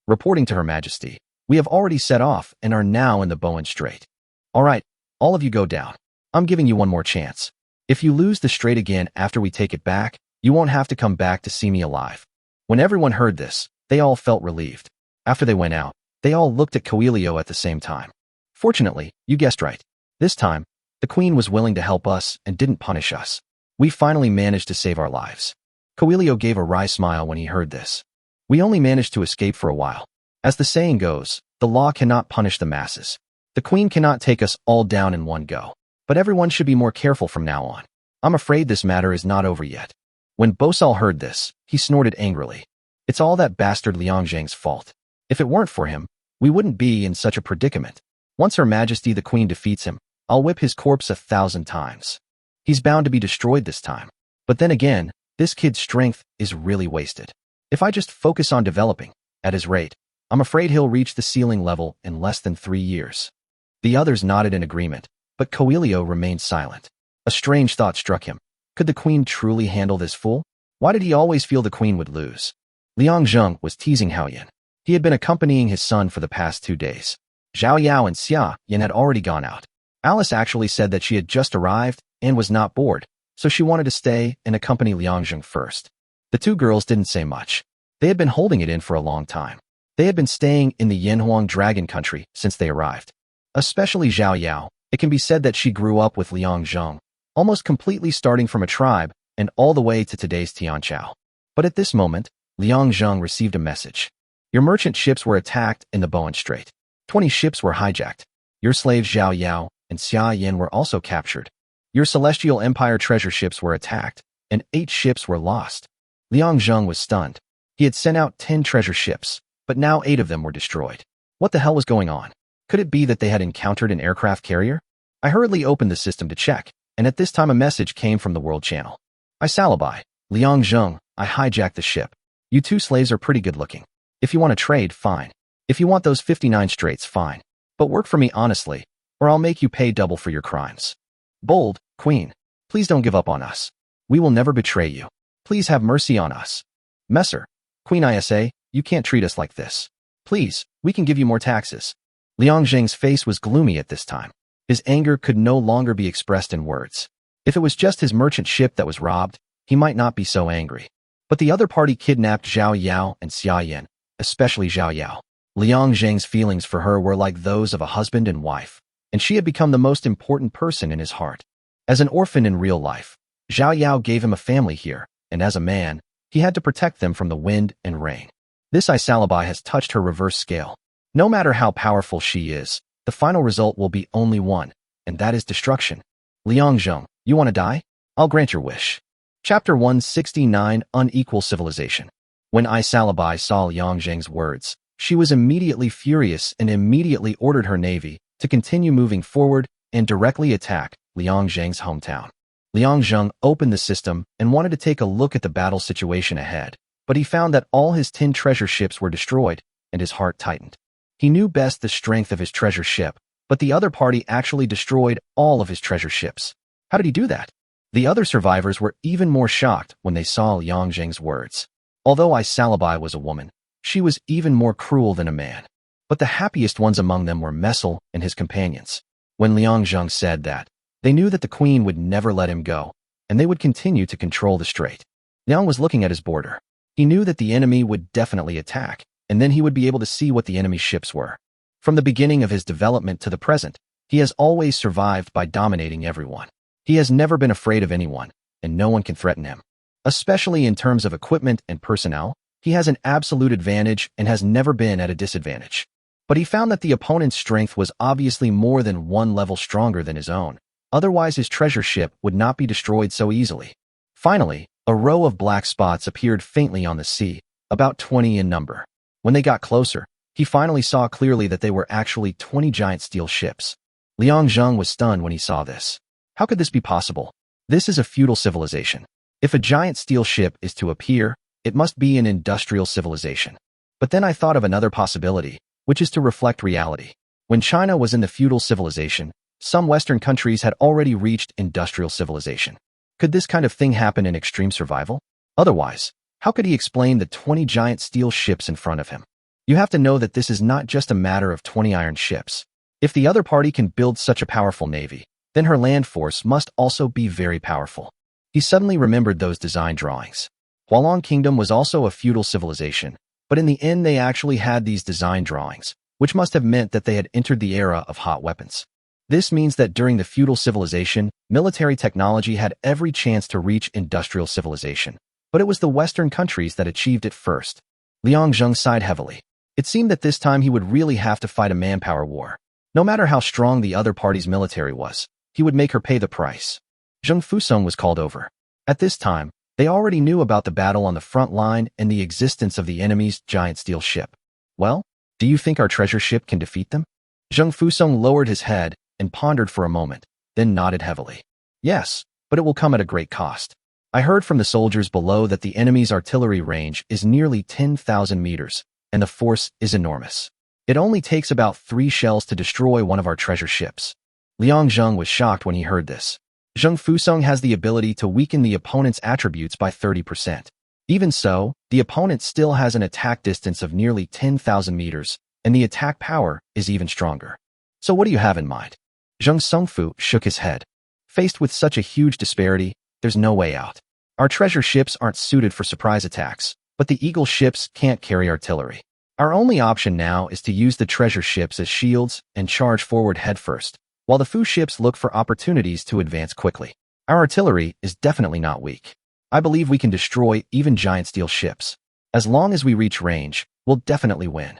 Reporting to Her Majesty, we have already set off and are now in the Bowen Strait. All right, all of you go down. I'm giving you one more chance. If you lose the strait again after we take it back, you won't have to come back to see me alive. When everyone heard this, they all felt relieved. After they went out, they all looked at Coelho at the same time. Fortunately, you guessed right. This time, the Queen was willing to help us and didn't punish us. We finally managed to save our lives. Coelho gave a wry smile when he heard this. We only managed to escape for a while. As the saying goes, the law cannot punish the masses. The Queen cannot take us all down in one go. But everyone should be more careful from now on. I'm afraid this matter is not over yet. When Bosal heard this, he snorted angrily. It's all that bastard Liang Zheng's fault. If it weren't for him, we wouldn't be in such a predicament. Once Her Majesty the Queen defeats him, I'll whip his corpse 1,000 times. He's bound to be destroyed this time. But then again, this kid's strength is really wasted. If I just focus on developing, at his rate, I'm afraid he'll reach the ceiling level in less than 3 years. The others nodded in agreement, but Coelho remained silent. A strange thought struck him. Could the Queen truly handle this fool? Why did he always feel the Queen would lose? Liang Zheng was teasing Hao Yan. He had been accompanying his son for the past 2 days. Zhao Yao and Xia Yan had already gone out. Alice actually said that she had just arrived and was not bored, so she wanted to stay and accompany Liang Zheng first. The 2 girls didn't say much. They had been holding it in for a long time. They had been staying in the Yanhuang Dragon Country since they arrived. Especially Zhao Yao, it can be said that she grew up with Liang Zheng, almost completely starting from a tribe and all the way to today's Tianqiao. But at this moment, Liang Zheng received a message. Your merchant ships were attacked in the Bowen Strait. 20 ships were hijacked. Your slaves Zhao Yao and Xia Yan were also captured. Your Celestial Empire treasure ships were attacked, and 8 ships were lost. Liang Zheng was stunned. He had sent out 10 treasure ships, but now 8 of them were destroyed. What the hell was going on? Could it be that they had encountered an aircraft carrier? I hurriedly opened the system to check, and at this time a message came from the World Channel. Isalabai, Liang Zheng, I hijacked the ship. You 2 slaves are pretty good looking. If you want to trade, fine. If you want those 59 straits, fine. But work for me honestly, or I'll make you pay double for your crimes. Bold, Queen, please don't give up on us. We will never betray you. Please have mercy on us. Messer, Queen Isa, you can't treat us like this. Please, we can give you more taxes. Liang Zheng's face was gloomy at this time. His anger could no longer be expressed in words. If it was just his merchant ship that was robbed, he might not be so angry. But the other party kidnapped Zhao Yao and Xia Yan, especially Zhao Yao. Liang Zheng's feelings for her were like those of a husband and wife. and she had become the most important person in his heart. As an orphan in real life, Zhao Yao gave him a family here, and as a man, he had to protect them from the wind and rain. This Isalabai has touched her reverse scale. No matter how powerful she is, the final result will be only one, and that is destruction. Liang Zheng, you want to die? I'll grant your wish. Chapter 169, Unequal Civilization. When Isalabai saw Liang Zheng's words, she was immediately furious and immediately ordered her navy to continue moving forward and directly attack Liang Zheng's hometown. Liang Zheng opened the system and wanted to take a look at the battle situation ahead, but he found that all his 10 treasure ships were destroyed, and his heart tightened. He knew best the strength of his treasure ship, but the other party actually destroyed all of his treasure ships. How did he do that? The other survivors were even more shocked when they saw Liang Zheng's words. Although Isalabai was a woman, she was even more cruel than a man. But the happiest ones among them were Messel and his companions. When Liang Zheng said that, they knew that the queen would never let him go, and they would continue to control the strait. Liang was looking at his border. He knew that the enemy would definitely attack, and then he would be able to see what the enemy's ships were. From the beginning of his development to the present, he has always survived by dominating everyone. He has never been afraid of anyone, and no one can threaten him. Especially in terms of equipment and personnel, he has an absolute advantage and has never been at a disadvantage. But he found that the opponent's strength was obviously more than one level stronger than his own. Otherwise, his treasure ship would not be destroyed so easily. Finally, a row of black spots appeared faintly on the sea, about 20 in number. When they got closer, he finally saw clearly that they were actually 20 giant steel ships. Liang Zheng was stunned when he saw this. How could this be possible? This is a feudal civilization. If a giant steel ship is to appear, it must be an industrial civilization. But then I thought of another possibility, which is to reflect reality. When China was in the feudal civilization, some Western countries had already reached industrial civilization. Could this kind of thing happen in extreme survival? Otherwise, how could he explain the 20 giant steel ships in front of him? You have to know that this is not just a matter of 20 iron ships. If the other party can build such a powerful navy, then her land force must also be very powerful. He suddenly remembered those design drawings. Hualong Kingdom was also a feudal civilization, but in the end they actually had these design drawings, which must have meant that they had entered the era of hot weapons. This means that during the feudal civilization, military technology had every chance to reach industrial civilization, but it was the Western countries that achieved it first. Liang Zheng sighed heavily. It seemed that this time he would really have to fight a manpower war. No matter how strong the other party's military was, he would make her pay the price. Zheng Fusong was called over. At this time, they already knew about the battle on the front line and the existence of the enemy's giant steel ship. Well, do you think our treasure ship can defeat them? Zheng Fusong lowered his head and pondered for a moment, then nodded heavily. Yes, but it will come at a great cost. I heard from the soldiers below that the enemy's artillery range is nearly 10,000 meters, and the force is enormous. It only takes about 3 shells to destroy one of our treasure ships. Liang Zheng was shocked when he heard this. Zheng Fusong has the ability to weaken the opponent's attributes by 30%. Even so, the opponent still has an attack distance of nearly 10,000 meters, and the attack power is even stronger. So what do you have in mind? Zheng Songfu shook his head. Faced with such a huge disparity, there's no way out. Our treasure ships aren't suited for surprise attacks, but the Eagle ships can't carry artillery. Our only option now is to use the treasure ships as shields and charge forward headfirst, while the Fu ships look for opportunities to advance quickly. Our artillery is definitely not weak. I believe we can destroy even giant steel ships. As long as we reach range, we'll definitely win.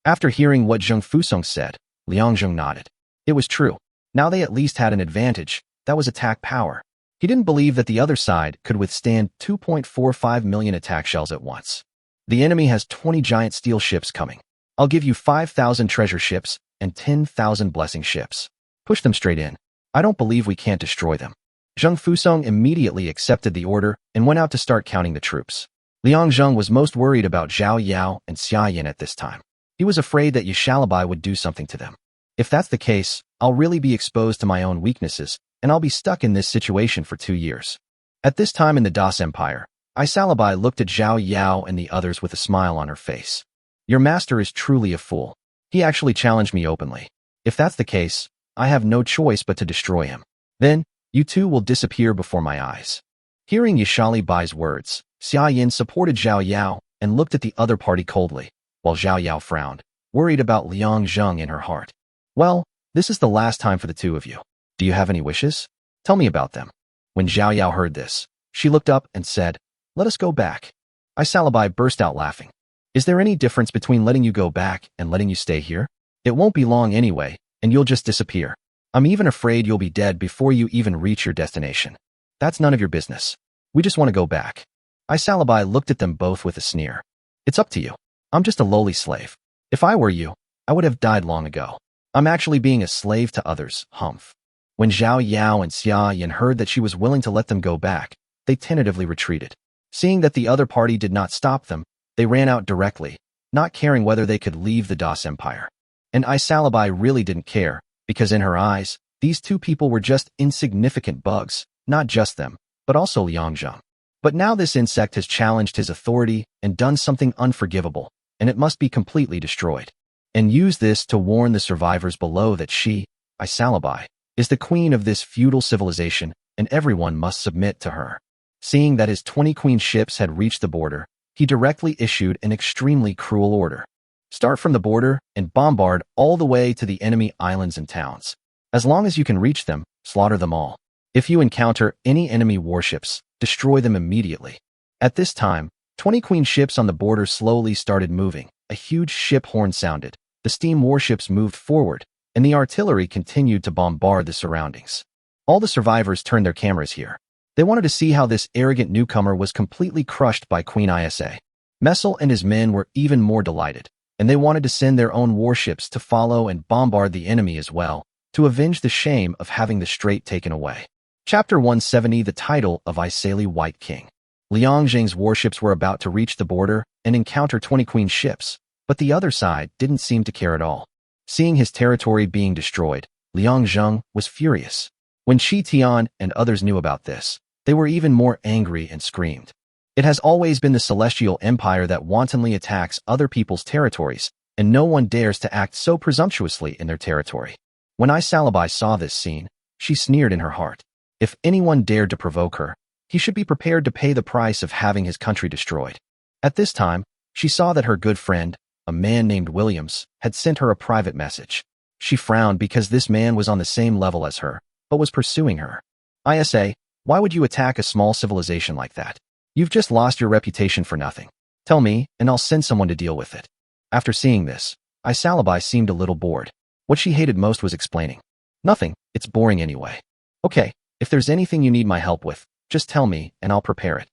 After hearing what Zheng Fusong said, Liang Zheng nodded. It was true. Now they at least had an advantage. That was attack power. He didn't believe that the other side could withstand 2.45 million attack shells at once. The enemy has 20 giant steel ships coming. I'll give you 5,000 treasure ships and 10,000 blessing ships. Push them straight in. I don't believe we can't destroy them. Zheng Fusong immediately accepted the order and went out to start counting the troops. Liang Zheng was most worried about Zhao Yao and Xia Yin at this time. He was afraid that Yashalabai would do something to them. If that's the case, I'll really be exposed to my own weaknesses, and I'll be stuck in this situation for 2 years. At this time in the Das Empire, Isalabai looked at Zhao Yao and the others with a smile on her face. Your master is truly a fool. He actually challenged me openly. If that's the case, I have no choice but to destroy him. Then, you two will disappear before my eyes. Hearing Yashalibai's words, Xia Yin supported Zhao Yao and looked at the other party coldly, while Zhao Yao frowned, worried about Liang Zheng in her heart. Well, This is the last time for the two of you. Do you have any wishes? Tell me about them. When Zhao Yao heard this, she looked up and said, let us go back. Isalabai burst out laughing. Is there any difference between letting you go back and letting you stay here? It won't be long anyway, and you'll just disappear. I'm even afraid you'll be dead before you even reach your destination. That's none of your business. We just want to go back. Isalabai looked at them both with a sneer. It's up to you. I'm just a lowly slave. If I were you, I would have died long ago. I'm actually being a slave to others, humph. When Zhao Yao and Xia Yan heard that she was willing to let them go back, they tentatively retreated. Seeing that the other party did not stop them, they ran out directly, not caring whether they could leave the Das Empire. And Isalabai really didn't care, because in her eyes, these two people were just insignificant bugs, not just them, but also Liangzheng. But now this insect has challenged his authority and done something unforgivable, and it must be completely destroyed. And use this to warn the survivors below that she, Isalabai, is the queen of this feudal civilization, and everyone must submit to her. Seeing that his 20 queen ships had reached the border, he directly issued an extremely cruel order. Start from the border and bombard all the way to the enemy islands and towns. As long as you can reach them, slaughter them all. If you encounter any enemy warships, destroy them immediately. At this time, 20 queen ships on the border slowly started moving. A huge ship horn sounded. The steam warships moved forward, and the artillery continued to bombard the surroundings. All the survivors turned their cameras here. They wanted to see how this arrogant newcomer was completely crushed by Queen Isa. Messel and his men were even more delighted, and they wanted to send their own warships to follow and bombard the enemy as well, to avenge the shame of having the strait taken away. Chapter 170, the title of Isali White King. Liang Zheng's warships were about to reach the border and encounter 20 queen ships, but the other side didn't seem to care at all. Seeing his territory being destroyed, Liang Zheng was furious. When Qi Tian and others knew about this, they were even more angry and screamed. It has always been the Celestial Empire that wantonly attacks other people's territories, and no one dares to act so presumptuously in their territory. When Isalabai saw this scene, she sneered in her heart. If anyone dared to provoke her, he should be prepared to pay the price of having his country destroyed. At this time, she saw that her good friend, a man named Williams, had sent her a private message. She frowned because this man was on the same level as her, but was pursuing her. Isa, why would you attack a small civilization like that? You've just lost your reputation for nothing. Tell me, and I'll send someone to deal with it. After seeing this, Isalabai seemed a little bored. What she hated most was explaining. Nothing, it's boring anyway. Okay, if there's anything you need my help with, just tell me, and I'll prepare it.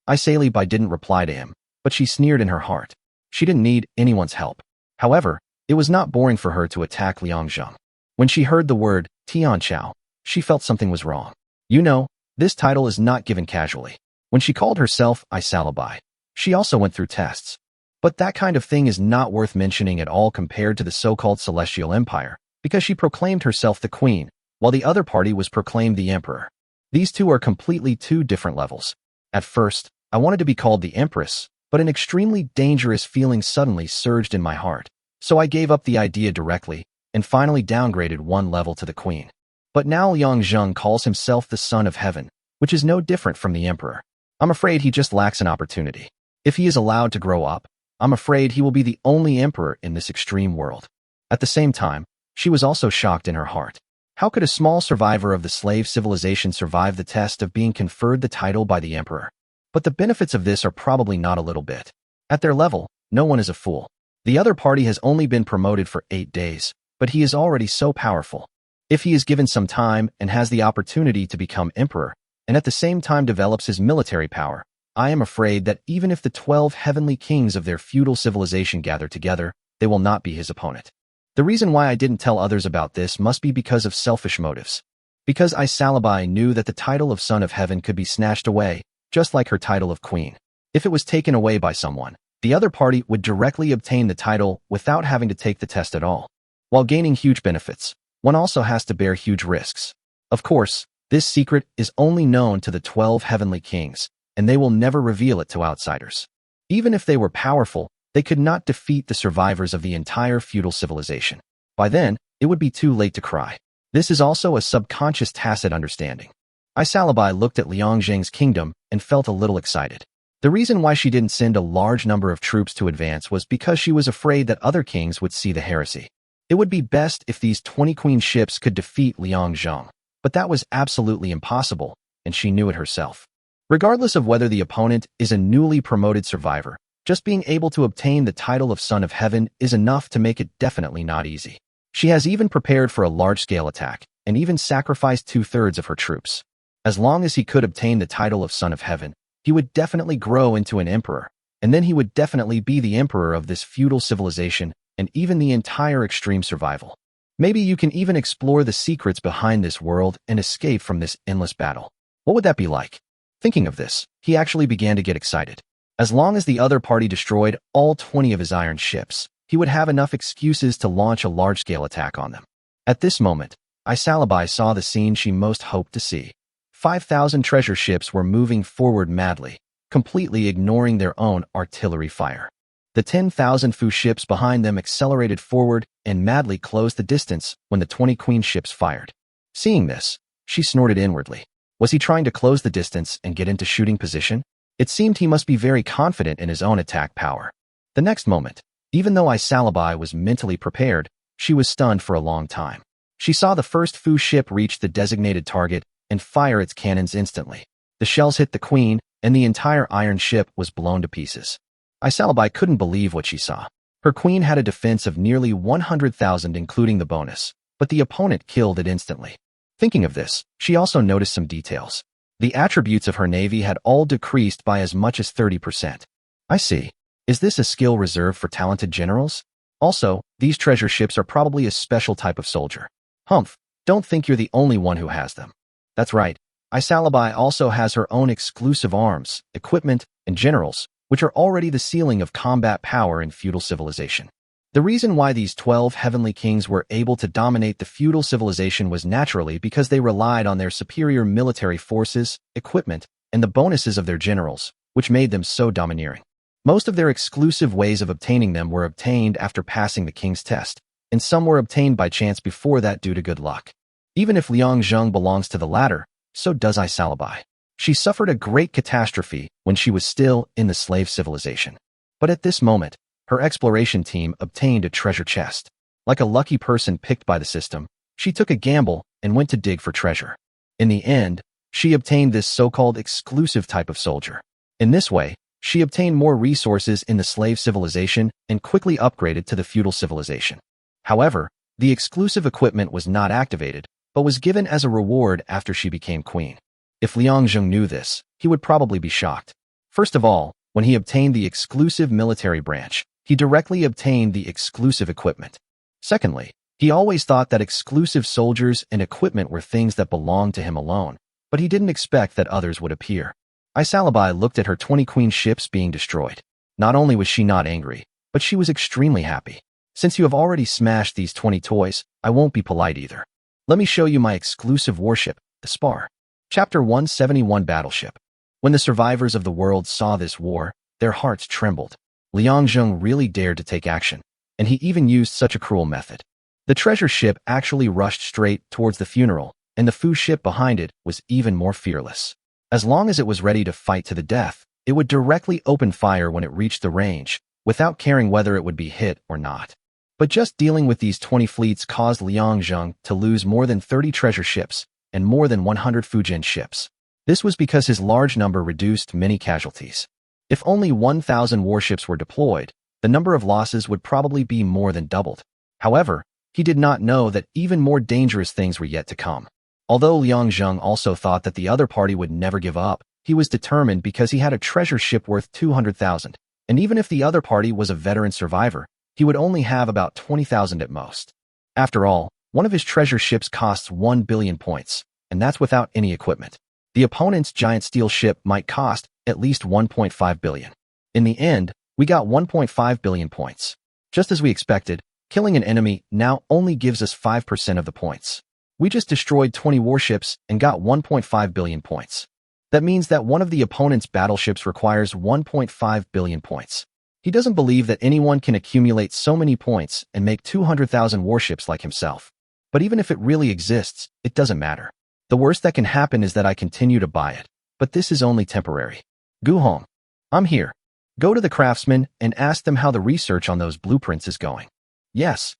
Isalabai didn't reply to him, but she sneered in her heart. She didn't need anyone's help. However, it was not boring for her to attack Liangzheng. When she heard the word Tianqiao, she felt something was wrong. You know, this title is not given casually. When she called herself Isalabai, she also went through tests. But that kind of thing is not worth mentioning at all compared to the so-called Celestial Empire, because she proclaimed herself the queen, while the other party was proclaimed the emperor. These two are completely two different levels. At first, I wanted to be called the empress, but an extremely dangerous feeling suddenly surged in my heart, so I gave up the idea directly, and finally downgraded one level to the queen. But now Liang Zheng calls himself the son of heaven, which is no different from the emperor. I'm afraid he just lacks an opportunity. If he is allowed to grow up, I'm afraid he will be the only emperor in this extreme world. At the same time, she was also shocked in her heart. How could a small survivor of the slave civilization survive the test of being conferred the title by the emperor? But the benefits of this are probably not a little bit. At their level, no one is a fool. The other party has only been promoted for 8 days, but he is already so powerful. If he is given some time and has the opportunity to become emperor, and at the same time develops his military power, I am afraid that even if the 12 heavenly kings of their feudal civilization gather together, they will not be his opponent. The reason why I didn't tell others about this must be because of selfish motives. Because Isalabai knew that the title of Son of Heaven could be snatched away, just like her title of Queen. If it was taken away by someone, the other party would directly obtain the title without having to take the test at all. While gaining huge benefits, one also has to bear huge risks. Of course, this secret is only known to the 12 heavenly kings, and they will never reveal it to outsiders. Even if they were powerful, they could not defeat the survivors of the entire feudal civilization. By then, it would be too late to cry. This is also a subconscious tacit understanding. Isalabai looked at Liang Zheng's kingdom and felt a little excited. The reason why she didn't send a large number of troops to advance was because she was afraid that other kings would see the heresy. It would be best if these 20 queen ships could defeat Liang Zheng, but that was absolutely impossible, and she knew it herself. Regardless of whether the opponent is a newly promoted survivor, just being able to obtain the title of Son of Heaven is enough to make it definitely not easy. She has even prepared for a large-scale attack, and even sacrificed 2/3 of her troops. As long as he could obtain the title of Son of Heaven, he would definitely grow into an emperor, and then he would definitely be the emperor of this feudal civilization and even the entire extreme survival. Maybe you can even explore the secrets behind this world and escape from this endless battle. What would that be like? Thinking of this, he actually began to get excited. As long as the other party destroyed all 20 of his iron ships, he would have enough excuses to launch a large-scale attack on them. At this moment, Isalabai saw the scene she most hoped to see. 5,000 treasure ships were moving forward madly, completely ignoring their own artillery fire. The 10,000 Fu ships behind them accelerated forward and madly closed the distance when the 20 queen ships fired. Seeing this, she snorted inwardly. Was he trying to close the distance and get into shooting position? It seemed he must be very confident in his own attack power. The next moment, even though Isalabai was mentally prepared, she was stunned for a long time. She saw the first Fu ship reach the designated target and fire its cannons instantly. The shells hit the queen, and the entire iron ship was blown to pieces. Isalabai couldn't believe what she saw. Her queen had a defense of nearly 100,000 including the bonus, but the opponent killed it instantly. Thinking of this, she also noticed some details. The attributes of her navy had all decreased by as much as 30%. I see. Is this a skill reserved for talented generals? Also, these treasure ships are probably a special type of soldier. Humph, don't think you're the only one who has them. That's right. Isalabai also has her own exclusive arms, equipment, and generals, which are already the ceiling of combat power in feudal civilization. The reason why these 12 heavenly kings were able to dominate the feudal civilization was naturally because they relied on their superior military forces, equipment, and the bonuses of their generals, which made them so domineering. Most of their exclusive ways of obtaining them were obtained after passing the king's test, and some were obtained by chance before that due to good luck. Even if Liang Zheng belongs to the latter, so does Isalabai. She suffered a great catastrophe when she was still in the slave civilization. But at this moment, her exploration team obtained a treasure chest. Like a lucky person picked by the system, she took a gamble and went to dig for treasure. In the end, she obtained this so-called exclusive type of soldier. In this way, she obtained more resources in the slave civilization and quickly upgraded to the feudal civilization. However, the exclusive equipment was not activated, but was given as a reward after she became queen. If Liang Zheng knew this, he would probably be shocked. First of all, when he obtained the exclusive military branch, he directly obtained the exclusive equipment. Secondly, he always thought that exclusive soldiers and equipment were things that belonged to him alone, but he didn't expect that others would appear. Isalabai looked at her 20 queen ships being destroyed. Not only was she not angry, but she was extremely happy. Since you have already smashed these 20 toys, I won't be polite either. Let me show you my exclusive warship, the Spar. Chapter 171 Battleship. When the survivors of the world saw this war, their hearts trembled. Liang Zheng really dared to take action, and he even used such a cruel method. The treasure ship actually rushed straight towards the funeral, and the Fu ship behind it was even more fearless. As long as it was ready to fight to the death, it would directly open fire when it reached the range, without caring whether it would be hit or not. But just dealing with these 20 fleets caused Liang Zheng to lose more than 30 treasure ships and more than 100 Fujian ships. This was because his large number reduced many casualties. If only 1,000 warships were deployed, the number of losses would probably be more than doubled. However, he did not know that even more dangerous things were yet to come. Although Liang Zheng also thought that the other party would never give up, he was determined because he had a treasure ship worth 200,000, and even if the other party was a veteran survivor, he would only have about 20,000 at most. After all, one of his treasure ships costs 1 billion points, and that's without any equipment. The opponent's giant steel ship might cost at least 1.5 billion. In the end, we got 1.5 billion points. Just as we expected, killing an enemy now only gives us 5% of the points. We just destroyed 20 warships and got 1.5 billion points. That means that one of the opponent's battleships requires 1.5 billion points. He doesn't believe that anyone can accumulate so many points and make 200,000 warships like himself. But even if it really exists, it doesn't matter. The worst that can happen is that I continue to buy it, but this is only temporary. Gu Hong, I'm here. Go to the craftsman and ask them how the research on those blueprints is going. Yes.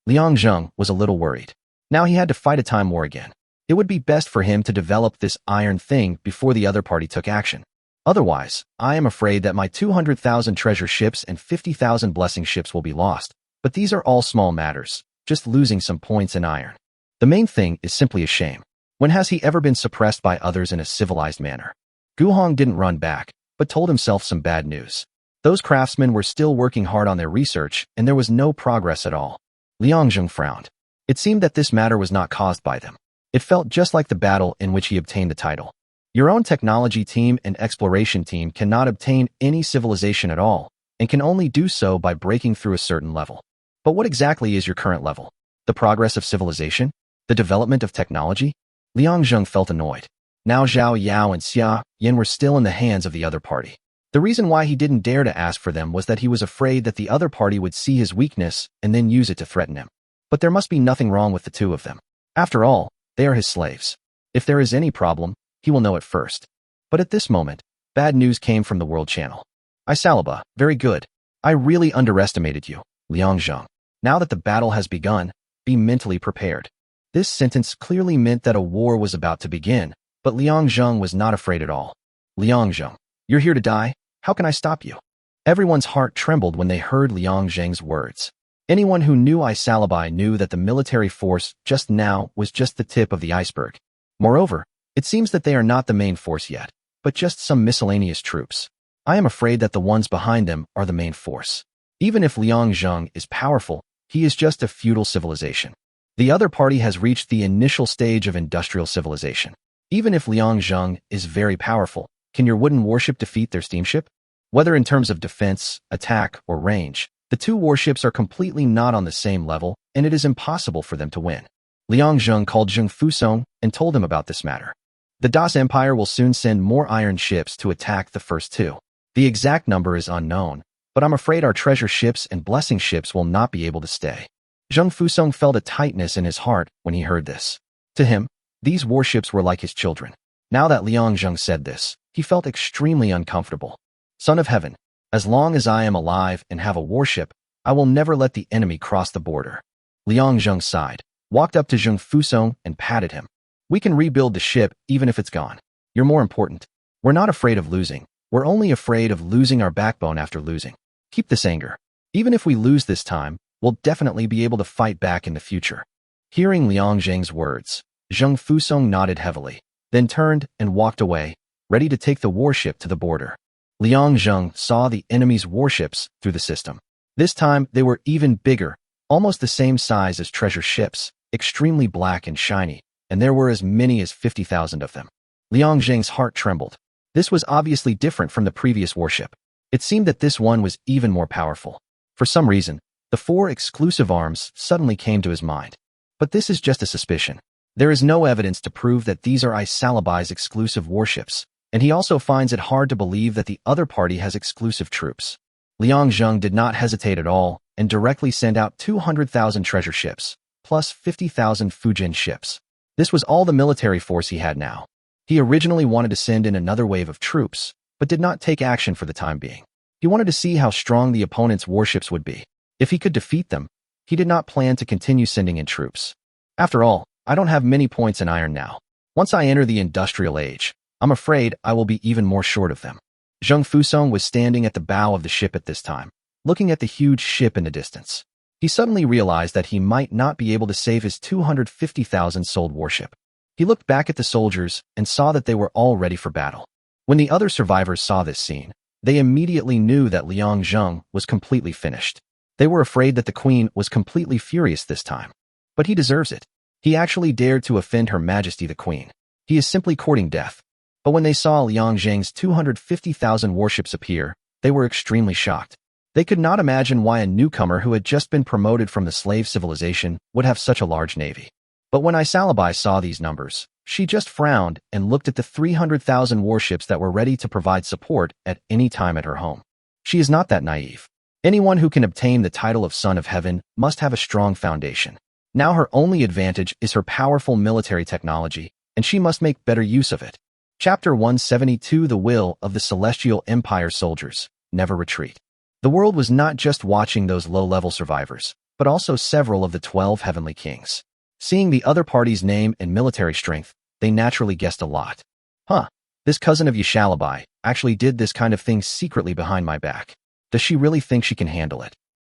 Liang Zheng was a little worried. Now he had to fight a time war again. It would be best for him to develop this iron thing before the other party took action. Otherwise, I am afraid that my 200,000 treasure ships and 50,000 blessing ships will be lost. But these are all small matters, just losing some points in iron. The main thing is simply a shame. When has he ever been suppressed by others in a civilized manner? Gu Hong didn't run back, but told himself some bad news. Those craftsmen were still working hard on their research, and there was no progress at all. Liang Zheng frowned. It seemed that this matter was not caused by them. It felt just like the battle in which he obtained the title. Your own technology team and exploration team cannot obtain any civilization at all, and can only do so by breaking through a certain level. But what exactly is your current level? The progress of civilization? The development of technology? Liang Zheng felt annoyed. Now Zhao Yao and Xia Yin were still in the hands of the other party. The reason why he didn't dare to ask for them was that he was afraid that the other party would see his weakness and then use it to threaten him. But there must be nothing wrong with the two of them. After all, they are his slaves. If there is any problem, he will know it first. But at this moment, bad news came from the World Channel. Salaba, very good. I really underestimated you, Liang Zheng. Now that the battle has begun, be mentally prepared. This sentence clearly meant that a war was about to begin, but Liang Zheng was not afraid at all. Liang Zheng, you're here to die? How can I stop you? Everyone's heart trembled when they heard Liang Zheng's words. Anyone who knew Salaba knew that the military force just now was just the tip of the iceberg. Moreover, it seems that they are not the main force yet, but just some miscellaneous troops. I am afraid that the ones behind them are the main force. Even if Liang Zheng is powerful, he is just a feudal civilization. The other party has reached the initial stage of industrial civilization. Even if Liang Zheng is very powerful, can your wooden warship defeat their steamship? Whether in terms of defense, attack, or range, the two warships are completely not on the same level, and it is impossible for them to win. Liang Zheng called Zheng Fusong and told him about this matter. The Das Empire will soon send more iron ships to attack the first two. The exact number is unknown, but I'm afraid our treasure ships and blessing ships will not be able to stay. Zheng Fusong felt a tightness in his heart when he heard this. To him, these warships were like his children. Now that Liang Zheng said this, he felt extremely uncomfortable. Son of Heaven, as long as I am alive and have a warship, I will never let the enemy cross the border. Liang Zheng sighed, walked up to Zheng Fusong and patted him. We can rebuild the ship even if it's gone. You're more important. We're not afraid of losing. We're only afraid of losing our backbone after losing. Keep this anger. Even if we lose this time, we'll definitely be able to fight back in the future. Hearing Liang Zheng's words, Zheng Fusong nodded heavily, then turned and walked away, ready to take the warship to the border. Liang Zheng saw the enemy's warships through the system. This time, they were even bigger, almost the same size as treasure ships, extremely black and shiny, and there were as many as 50,000 of them. Liang Zheng's heart trembled. This was obviously different from the previous warship. It seemed that this one was even more powerful. For some reason, the 4 exclusive arms suddenly came to his mind. But this is just a suspicion. There is no evidence to prove that these are Salabai's exclusive warships, and he also finds it hard to believe that the other party has exclusive troops. Liang Zheng did not hesitate at all and directly sent out 200,000 treasure ships, plus 50,000 Fujin ships. This was all the military force he had now. He originally wanted to send in another wave of troops, but did not take action for the time being. He wanted to see how strong the opponent's warships would be. If he could defeat them, he did not plan to continue sending in troops. After all, I don't have many points in iron now. Once I enter the industrial age, I'm afraid I will be even more short of them. Zheng Fusong was standing at the bow of the ship at this time, looking at the huge ship in the distance. He suddenly realized that he might not be able to save his 250,000 sold warship. He looked back at the soldiers and saw that they were all ready for battle. When the other survivors saw this scene, they immediately knew that Liang Zheng was completely finished. They were afraid that the queen was completely furious this time. But he deserves it. He actually dared to offend Her Majesty the Queen. He is simply courting death. But when they saw Liang Zheng's 250,000 warships appear, they were extremely shocked. They could not imagine why a newcomer who had just been promoted from the slave civilization would have such a large navy. But when Salabai saw these numbers, she just frowned and looked at the 300,000 warships that were ready to provide support at any time at her home. She is not that naive. Anyone who can obtain the title of Son of Heaven must have a strong foundation. Now her only advantage is her powerful military technology, and she must make better use of it. Chapter 172 The Will of the Celestial Empire Soldiers, Never Retreat. The world was not just watching those low-level survivors. but also several of the 12 heavenly kings. Seeing the other party's name and military strength, they naturally guessed a lot. Huh, this cousin of Yashalabai actually did this kind of thing secretly behind my back. Does she really think she can handle it?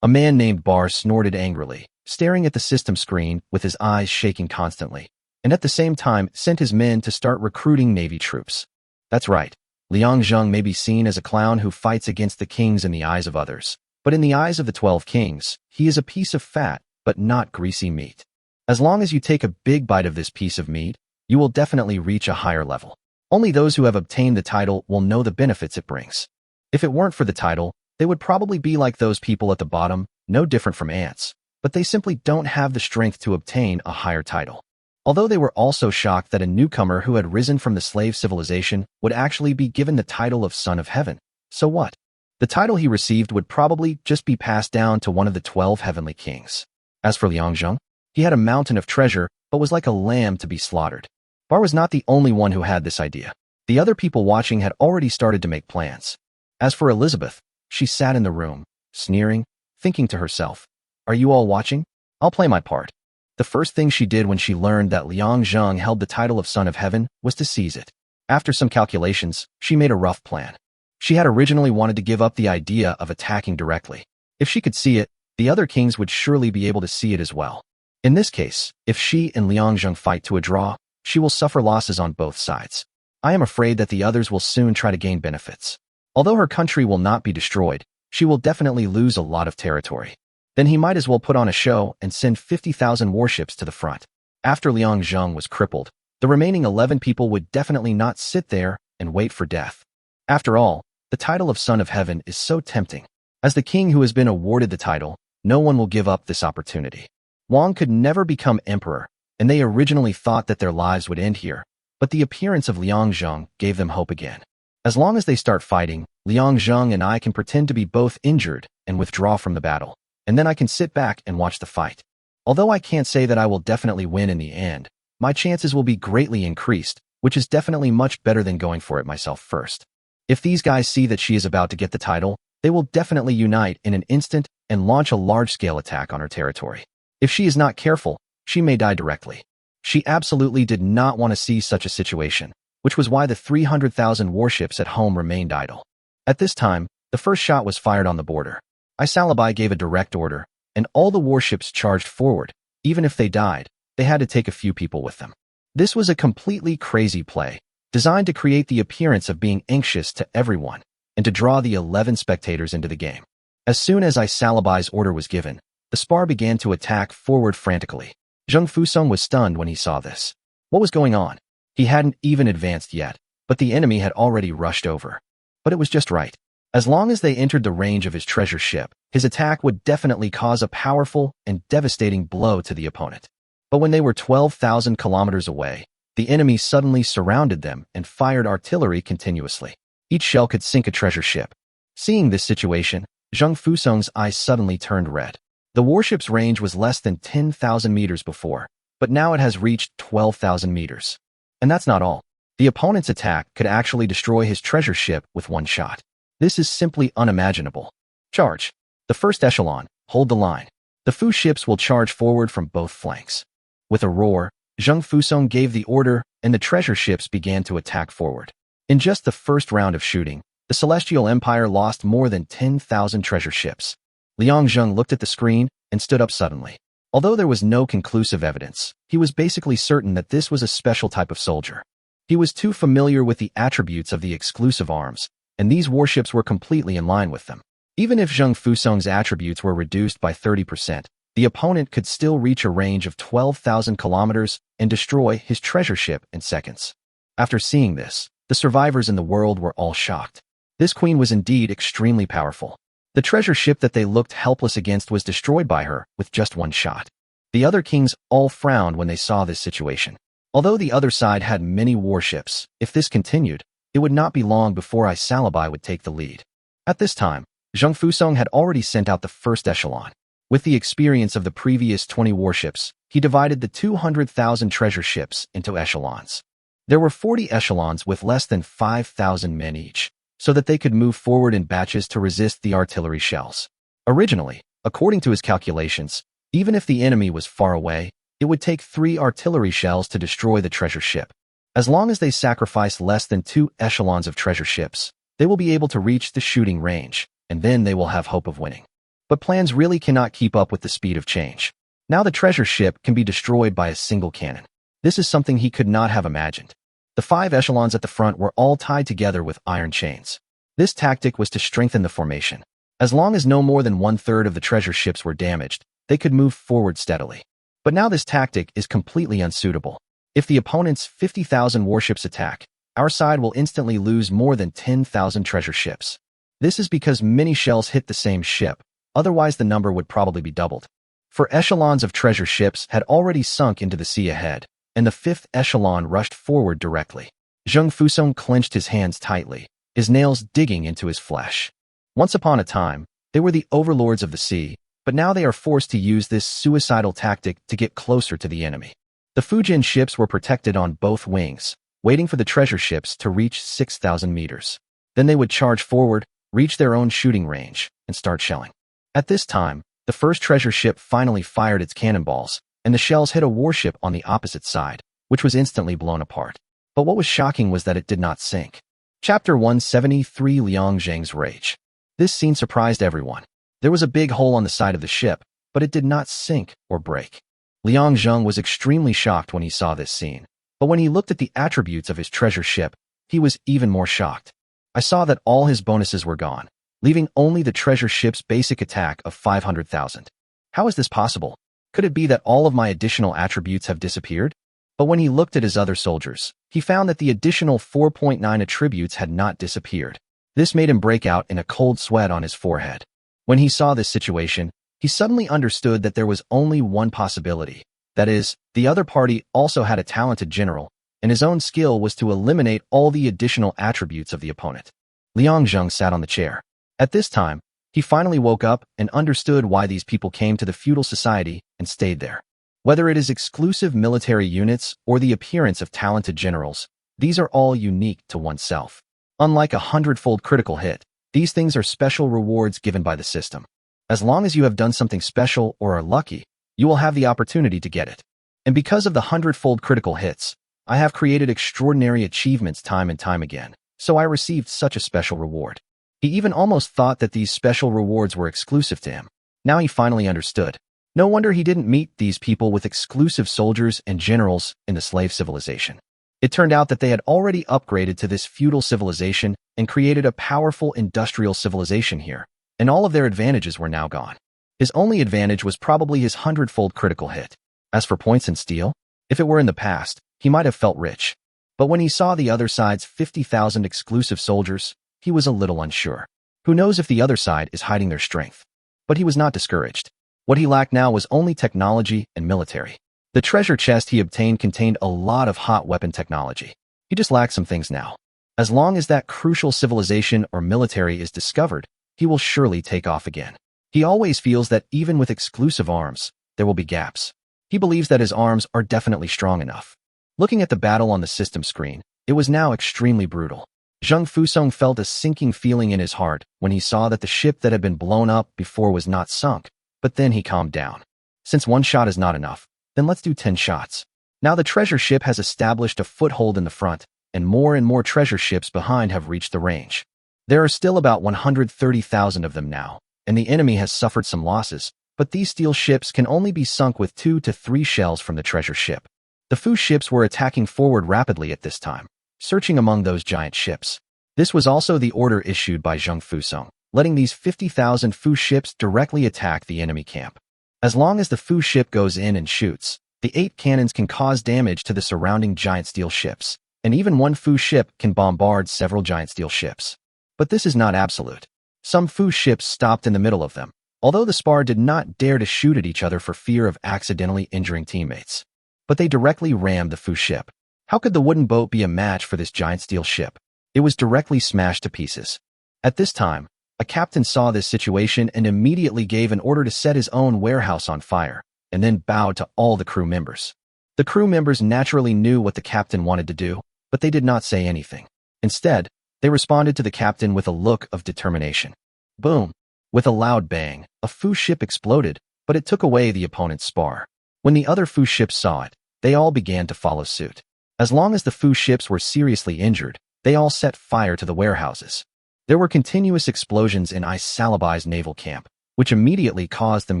A man named Bar snorted angrily, staring at the system screen with his eyes shaking constantly, and at the same time sent his men to start recruiting Navy troops. That's right. Liang Zheng may be seen as a clown who fights against the kings in the eyes of others, but in the eyes of the 12 kings, he is a piece of fat, but not greasy meat. As long as you take a big bite of this piece of meat, you will definitely reach a higher level. Only those who have obtained the title will know the benefits it brings. If it weren't for the title, they would probably be like those people at the bottom, no different from ants, but they simply don't have the strength to obtain a higher title. Although they were also shocked that a newcomer who had risen from the slave civilization would actually be given the title of Son of Heaven. So what? The title he received would probably just be passed down to one of the 12 heavenly kings. As for Liang Zheng, he had a mountain of treasure, but was like a lamb to be slaughtered. Bar was not the only one who had this idea. The other people watching had already started to make plans. As for Elizabeth, she sat in the room, sneering, thinking to herself, "Are you all watching? I'll play my part." The first thing she did when she learned that Liang Zheng held the title of Son of Heaven was to seize it. After some calculations, she made a rough plan. She had originally wanted to give up the idea of attacking directly. If she could see it, the other kings would surely be able to see it as well. In this case, if she and Liang Zheng fight to a draw, she will suffer losses on both sides. I am afraid that the others will soon try to gain benefits. Although her country will not be destroyed, she will definitely lose a lot of territory. Then he might as well put on a show and send 50,000 warships to the front. After Liang Zheng was crippled, the remaining 11 people would definitely not sit there and wait for death. After all, the title of Son of Heaven is so tempting. As the king who has been awarded the title, no one will give up this opportunity. Wang could never become emperor, and they originally thought that their lives would end here, but the appearance of Liang Zheng gave them hope again. As long as they start fighting, Liang Zheng and I can pretend to be both injured and withdraw from the battle, and then I can sit back and watch the fight. Although I can't say that I will definitely win in the end, my chances will be greatly increased, which is definitely much better than going for it myself first. If these guys see that she is about to get the title, they will definitely unite in an instant and launch a large-scale attack on her territory. If she is not careful, she may die directly. She absolutely did not want to see such a situation, which was why the 300,000 warships at home remained idle. At this time, the first shot was fired on the border. Isalabai gave a direct order, and all the warships charged forward. Even if they died, they had to take a few people with them. This was a completely crazy play, designed to create the appearance of being anxious to everyone, and to draw the 11 spectators into the game. As soon as Isalabai's order was given, the spar began to attack forward frantically. Zheng Fusong was stunned when he saw this. What was going on? He hadn't even advanced yet, but the enemy had already rushed over. But it was just right. As long as they entered the range of his treasure ship, his attack would definitely cause a powerful and devastating blow to the opponent. But when they were 12,000 kilometers away, the enemy suddenly surrounded them and fired artillery continuously. Each shell could sink a treasure ship. Seeing this situation, Zheng Fusong's eyes suddenly turned red. The warship's range was less than 10,000 meters before, but now it has reached 12,000 meters. And that's not all. The opponent's attack could actually destroy his treasure ship with one shot. This is simply unimaginable. Charge. The first echelon, hold the line. The Fu ships will charge forward from both flanks. With a roar, Zheng Fusong gave the order, and the treasure ships began to attack forward. In just the first round of shooting, the Celestial Empire lost more than 10,000 treasure ships. Liang Zheng looked at the screen and stood up suddenly. Although there was no conclusive evidence, he was basically certain that this was a special type of soldier. He was too familiar with the attributes of the exclusive arms, and these warships were completely in line with them. Even if Zheng Fusong's attributes were reduced by 30%, the opponent could still reach a range of 12,000 kilometers and destroy his treasure ship in seconds. After seeing this, the survivors in the world were all shocked. This queen was indeed extremely powerful. The treasure ship that they looked helpless against was destroyed by her with just one shot. The other kings all frowned when they saw this situation. Although the other side had many warships, if this continued, it would not be long before Isalabai would take the lead. At this time, Zheng Fusong had already sent out the first echelon. With the experience of the previous 20 warships, he divided the 200,000 treasure ships into echelons. There were 40 echelons with less than 5,000 men each, so that they could move forward in batches to resist the artillery shells. Originally, According to his calculations, even if the enemy was far away, it would take 3 artillery shells to destroy the treasure ship. As long as they sacrifice less than 2 echelons of treasure ships, they will be able to reach the shooting range, and then they will have hope of winning. But plans really cannot keep up with the speed of change. Now the treasure ship can be destroyed by a single cannon. This is something he could not have imagined. The 5 echelons at the front were all tied together with iron chains. This tactic was to strengthen the formation. As long as no more than 1/3 of the treasure ships were damaged, they could move forward steadily. But now this tactic is completely unsuitable. If the opponent's 50,000 warships attack, our side will instantly lose more than 10,000 treasure ships. This is because many shells hit the same ship, otherwise the number would probably be doubled. 4 echelons of treasure ships had already sunk into the sea ahead, and the 5th echelon rushed forward directly. Zheng Fusong clenched his hands tightly, his nails digging into his flesh. Once upon a time, they were the overlords of the sea, but now they are forced to use this suicidal tactic to get closer to the enemy. The Fujin ships were protected on both wings, waiting for the treasure ships to reach 6,000 meters. Then they would charge forward, reach their own shooting range, and start shelling. At this time, the first treasure ship finally fired its cannonballs, and the shells hit a warship on the opposite side, which was instantly blown apart. But what was shocking was that it did not sink. Chapter 173 Liang Zheng's Rage. This scene surprised everyone. There was a big hole on the side of the ship, but it did not sink or break. Liang Zheng was extremely shocked when he saw this scene, but when he looked at the attributes of his treasure ship, he was even more shocked. I saw that all his bonuses were gone, leaving only the treasure ship's basic attack of 500,000. How is this possible? Could it be that all of my additional attributes have disappeared? But when he looked at his other soldiers, he found that the additional 4.9 attributes had not disappeared. This made him break out in a cold sweat on his forehead. When he saw this situation, he suddenly understood that there was only one possibility. That is, the other party also had a talented general, and his own skill was to eliminate all the additional attributes of the opponent. Liang Zheng sat on the chair. At this time, he finally woke up and understood why these people came to the feudal society and stayed there. Whether it is exclusive military units or the appearance of talented generals, these are all unique to oneself. Unlike a 100-fold critical hit, these things are special rewards given by the system. As long as you have done something special or are lucky, you will have the opportunity to get it. And because of the 100-fold critical hits, I have created extraordinary achievements time and time again, so I received such a special reward. He even almost thought that these special rewards were exclusive to him. Now he finally understood. No wonder he didn't meet these people with exclusive soldiers and generals in the slave civilization. It turned out that they had already upgraded to this feudal civilization and created a powerful industrial civilization here, and all of their advantages were now gone. His only advantage was probably his 100-fold critical hit. As for points and steel, if it were in the past, he might have felt rich. But when he saw the other side's 50,000 exclusive soldiers, he was a little unsure. Who knows if the other side is hiding their strength? But he was not discouraged. What he lacked now was only technology and military. The treasure chest he obtained contained a lot of hot weapon technology. He just lacked some things now. As long as that crucial civilization or military is discovered, he will surely take off again. He always feels that even with exclusive arms, there will be gaps. He believes that his arms are definitely strong enough. Looking at the battle on the system screen, it was now extremely brutal. Zheng Fusong felt a sinking feeling in his heart when he saw that the ship that had been blown up before was not sunk, but then he calmed down. Since one shot is not enough, then let's do 10 shots. Now the treasure ship has established a foothold in the front, and more treasure ships behind have reached the range. There are still about 130,000 of them now, and the enemy has suffered some losses, but these steel ships can only be sunk with 2 to 3 shells from the treasure ship. The Fu ships were attacking forward rapidly at this time, searching among those giant ships. This was also the order issued by Zheng Fusong, letting these 50,000 Fu ships directly attack the enemy camp. As long as the Fu ship goes in and shoots, the 8 cannons can cause damage to the surrounding giant steel ships, and even one Fu ship can bombard several giant steel ships. But this is not absolute. Some Fu ships stopped in the middle of them, although the spar did not dare to shoot at each other for fear of accidentally injuring teammates. But they directly rammed the Fu ship. How could the wooden boat be a match for this giant steel ship? It was directly smashed to pieces. At this time, a captain saw this situation and immediately gave an order to set his own warehouse on fire, and then bowed to all the crew members. The crew members naturally knew what the captain wanted to do, but they did not say anything. Instead, they responded to the captain with a look of determination. Boom! With a loud bang, a Fu ship exploded, but it took away the opponent's spar. When the other Fu ships saw it, they all began to follow suit. As long as the Fu ships were seriously injured, they all set fire to the warehouses. There were continuous explosions in Isalabai's naval camp, which immediately caused them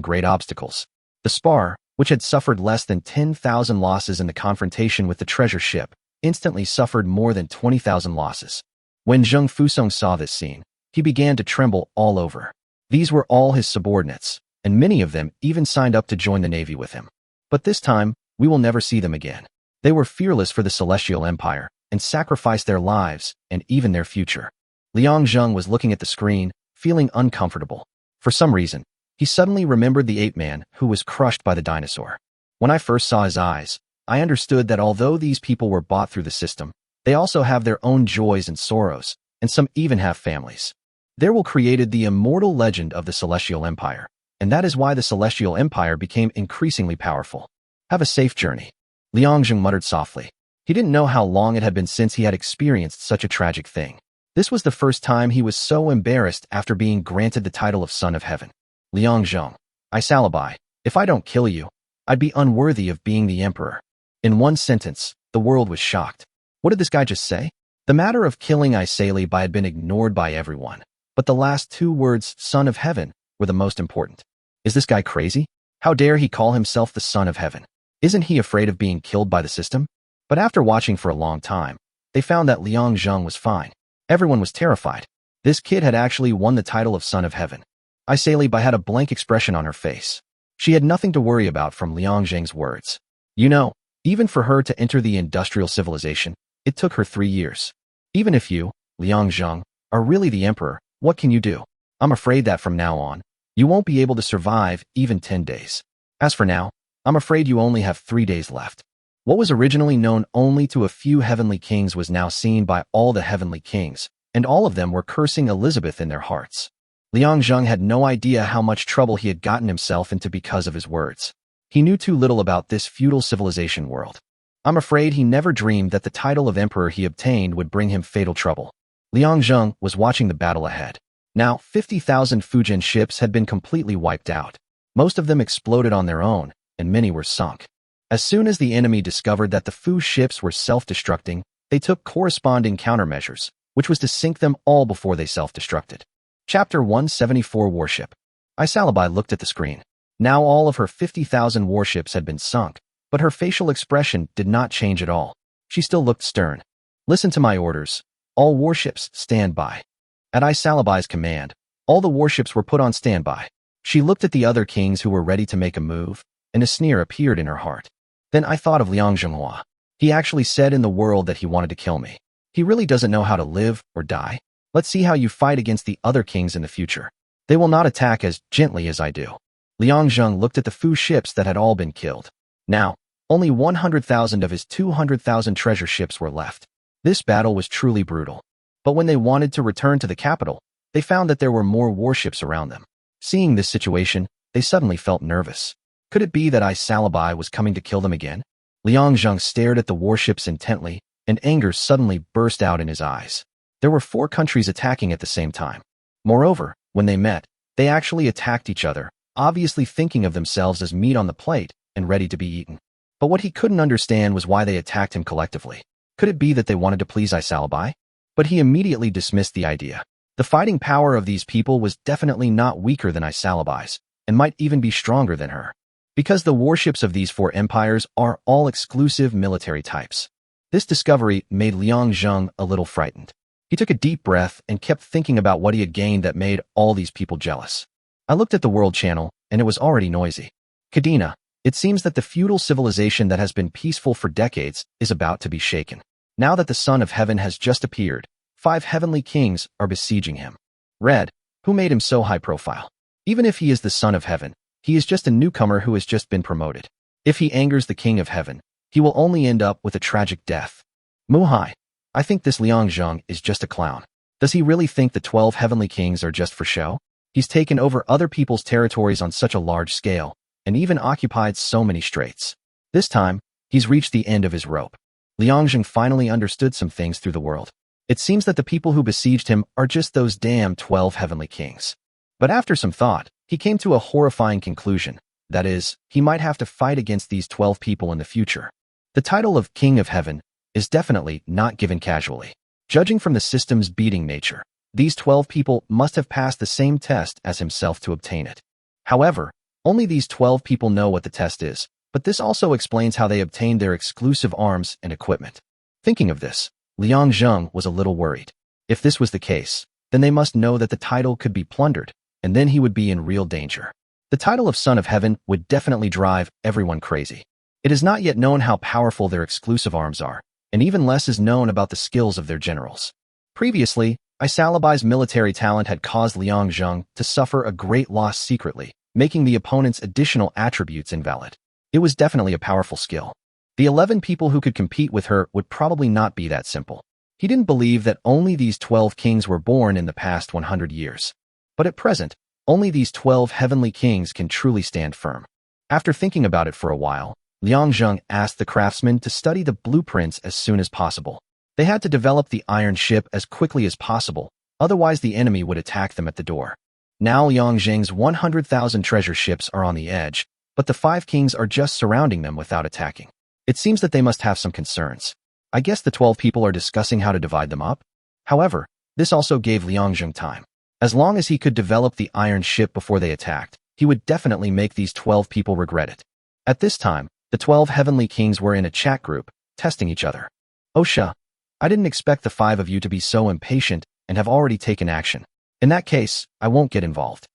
great obstacles. The spar, which had suffered less than 10,000 losses in the confrontation with the treasure ship, instantly suffered more than 20,000 losses. When Zheng Fusong saw this scene, he began to tremble all over. These were all his subordinates, and many of them even signed up to join the navy with him. But this time, we will never see them again. They were fearless for the Celestial Empire, and sacrificed their lives, and even their future. Liang Zheng was looking at the screen, feeling uncomfortable. For some reason, he suddenly remembered the ape-man who was crushed by the dinosaur. When I first saw his eyes, I understood that although these people were bought through the system, they also have their own joys and sorrows, and some even have families. There will created the immortal legend of the Celestial Empire, and that is why the Celestial Empire became increasingly powerful. Have a safe journey. Liang Zheng muttered softly. He didn't know how long it had been since he had experienced such a tragic thing. This was the first time he was so embarrassed after being granted the title of Son of Heaven. Liang Zheng, Isalabai, if I don't kill you, I'd be unworthy of being the emperor. In one sentence, the world was shocked. What did this guy just say? The matter of killing Isalabai had been ignored by everyone, but the last two words, Son of Heaven, were the most important. Is this guy crazy? How dare he call himself the Son of Heaven? Isn't he afraid of being killed by the system? But after watching for a long time, they found that Liang Zheng was fine. Everyone was terrified. This kid had actually won the title of Son of Heaven. Isalabai had a blank expression on her face. She had nothing to worry about from Liang Zheng's words. You know, even for her to enter the industrial civilization, it took her 3 years. Even if you, Liang Zheng, are really the emperor, what can you do? I'm afraid that from now on, you won't be able to survive even 10 days. As for now, I'm afraid you only have 3 days left. What was originally known only to a few heavenly kings was now seen by all the heavenly kings, and all of them were cursing Elizabeth in their hearts. Liang Zheng had no idea how much trouble he had gotten himself into because of his words. He knew too little about this feudal civilization world. I'm afraid he never dreamed that the title of emperor he obtained would bring him fatal trouble. Liang Zheng was watching the battle ahead. Now, 50,000 Fujian ships had been completely wiped out. Most of them exploded on their own, and many were sunk. As soon as the enemy discovered that the Fu ships were self-destructing, they took corresponding countermeasures, which was to sink them all before they self-destructed. Chapter 174 Warship. Isalabai looked at the screen. Now all of her 50,000 warships had been sunk, but her facial expression did not change at all. She still looked stern. Listen to my orders. All warships, stand by. At Isalabai's command, all the warships were put on standby. She looked at the other kings who were ready to make a move, and a sneer appeared in her heart. Then I thought of Liang Zhenghua. He actually said in the world that he wanted to kill me. He really doesn't know how to live or die. Let's see how you fight against the other kings in the future. They will not attack as gently as I do. Liang Zheng looked at the Fu ships that had all been killed. Now, only 100,000 of his 200,000 treasure ships were left. This battle was truly brutal. But when they wanted to return to the capital, they found that there were more warships around them. Seeing this situation, they suddenly felt nervous. Could it be that Isalabai was coming to kill them again? Liang Zheng stared at the warships intently, and anger suddenly burst out in his eyes. There were 4 countries attacking at the same time. Moreover, when they met, they actually attacked each other, obviously thinking of themselves as meat on the plate and ready to be eaten. But what he couldn't understand was why they attacked him collectively. Could it be that they wanted to please Isalabai? But he immediately dismissed the idea. The fighting power of these people was definitely not weaker than Isalabai's, and might even be stronger than her. Because the warships of these 4 empires are all exclusive military types. This discovery made Liang Zheng a little frightened. He took a deep breath and kept thinking about what he had gained that made all these people jealous. I looked at the world channel, and it was already noisy. Kadena, it seems that the feudal civilization that has been peaceful for decades is about to be shaken. Now that the Son of Heaven has just appeared, 5 heavenly kings are besieging him. Red, who made him so high profile? Even if he is the Son of Heaven, he is just a newcomer who has just been promoted. If he angers the King of Heaven, he will only end up with a tragic death. Muhai, I think this Liang Zheng is just a clown. Does he really think the 12 heavenly kings are just for show? He's taken over other people's territories on such a large scale, and even occupied so many straits. This time, he's reached the end of his rope. Liang Zheng finally understood some things through the world. It seems that the people who besieged him are just those damn 12 heavenly kings. But after some thought, he came to a horrifying conclusion. That is, he might have to fight against these 12 people in the future. The title of King of Heaven is definitely not given casually. Judging from the system's beating nature, these 12 people must have passed the same test as himself to obtain it. However, only these 12 people know what the test is, but this also explains how they obtained their exclusive arms and equipment. Thinking of this, Liang Zheng was a little worried. If this was the case, then they must know that the title could be plundered, and then he would be in real danger. The title of Son of Heaven would definitely drive everyone crazy. It is not yet known how powerful their exclusive arms are, and even less is known about the skills of their generals. Previously, Isalabai's military talent had caused Liang Zheng to suffer a great loss secretly, making the opponent's additional attributes invalid. It was definitely a powerful skill. The 11 people who could compete with her would probably not be that simple. He didn't believe that only these 12 kings were born in the past 100 years. But at present, only these 12 heavenly kings can truly stand firm. After thinking about it for a while, Liang Zheng asked the craftsmen to study the blueprints as soon as possible. They had to develop the iron ship as quickly as possible, otherwise the enemy would attack them at the door. Now Liang Zheng's 100,000 treasure ships are on the edge, but the 5 kings are just surrounding them without attacking. It seems that they must have some concerns. I guess the 12 people are discussing how to divide them up. However, this also gave Liang Zheng time. As long as he could develop the iron ship before they attacked, he would definitely make these 12 people regret it. At this time, the 12 heavenly kings were in a chat group, testing each other. Osha, I didn't expect the 5 of you to be so impatient and have already taken action. In that case, I won't get involved.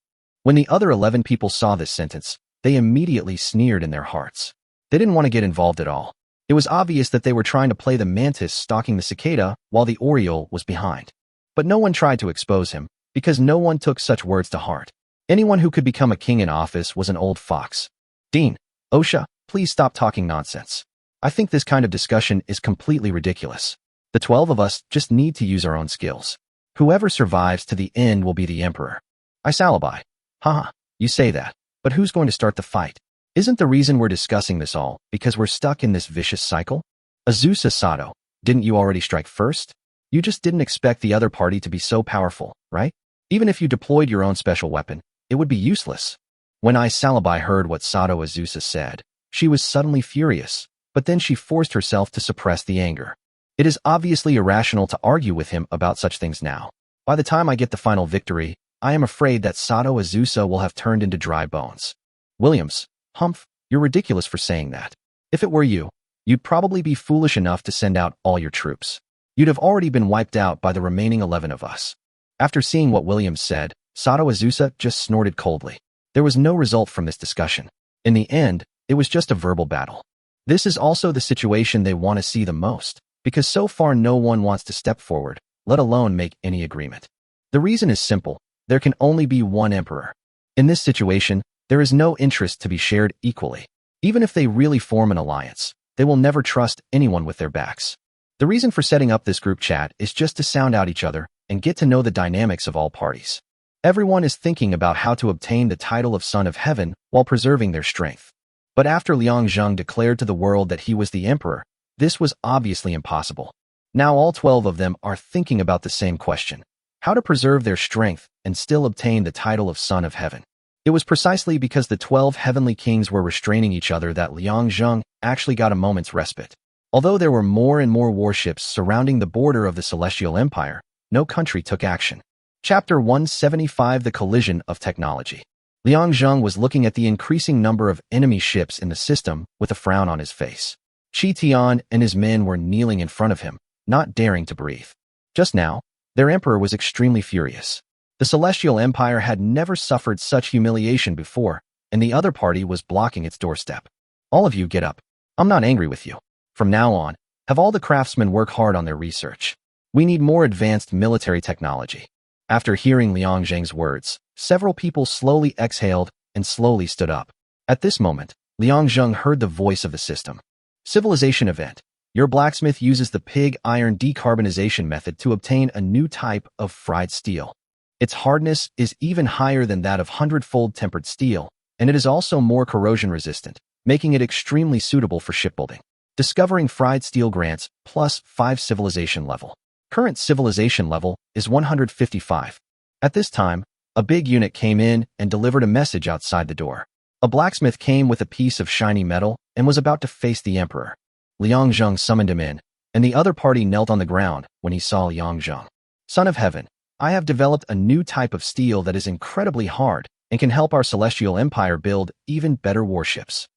When the other 11 people saw this sentence, they immediately sneered in their hearts. They didn't want to get involved at all. It was obvious that they were trying to play the mantis stalking the cicada while the oriole was behind. But no one tried to expose him, because no one took such words to heart. Anyone who could become a king in office was an old fox. Dean, Osha, please stop talking nonsense. I think this kind of discussion is completely ridiculous. The 12 of us just need to use our own skills. Whoever survives to the end will be the emperor. Isalabai. Haha, you say that, but who's going to start the fight? Isn't the reason we're discussing this all because we're stuck in this vicious cycle? Azusa Sato, didn't you already strike first? You just didn't expect the other party to be so powerful, right? Even if you deployed your own special weapon, it would be useless. When Isalabai heard what Sato Azusa said, she was suddenly furious, but then she forced herself to suppress the anger. It is obviously irrational to argue with him about such things now. By the time I get the final victory, I am afraid that Sato Azusa will have turned into dry bones. Williams, Humph, you're ridiculous for saying that. If it were you, you'd probably be foolish enough to send out all your troops. You'd have already been wiped out by the remaining 11 of us. After seeing what Williams said, Sato Azusa just snorted coldly. There was no result from this discussion. In the end, it was just a verbal battle. This is also the situation they want to see the most, because so far no one wants to step forward, let alone make any agreement. The reason is simple. There can only be one emperor. In this situation, there is no interest to be shared equally. Even if they really form an alliance, they will never trust anyone with their backs. The reason for setting up this group chat is just to sound out each other and get to know the dynamics of all parties. Everyone is thinking about how to obtain the title of Son of Heaven while preserving their strength. But after Liang Zheng declared to the world that he was the emperor, this was obviously impossible. Now all 12 of them are thinking about the same question: how to preserve their strength and still obtain the title of Son of Heaven. It was precisely because the 12 heavenly kings were restraining each other that Liang Zheng actually got a moment's respite. Although there were more and more warships surrounding the border of the Celestial Empire, no country took action. Chapter 175: The Collision of Technology. Liang Zheng was looking at the increasing number of enemy ships in the system with a frown on his face. Qi Tian and his men were kneeling in front of him, not daring to breathe. Just now, their emperor was extremely furious. The Celestial Empire had never suffered such humiliation before, and the other party was blocking its doorstep. All of you get up. I'm not angry with you. From now on, have all the craftsmen work hard on their research. We need more advanced military technology. After hearing Liang Zheng's words, several people slowly exhaled and slowly stood up. At this moment, Liang Zheng heard the voice of the system. Civilization event. Your blacksmith uses the pig iron decarbonization method to obtain a new type of fried steel. Its hardness is even higher than that of 100-fold tempered steel, and it is also more corrosion resistant, making it extremely suitable for shipbuilding. Discovering fried steel grants plus 5 civilization level. Current civilization level is 155. At this time, A big eunuch came in and delivered a message outside the door. A blacksmith came with a piece of shiny metal and was about to face the emperor. Liang Zheng summoned him in, and the other party knelt on the ground when he saw Liang Zheng. Son of heaven, I have developed a new type of steel that is incredibly hard and can help our celestial empire build even better warships.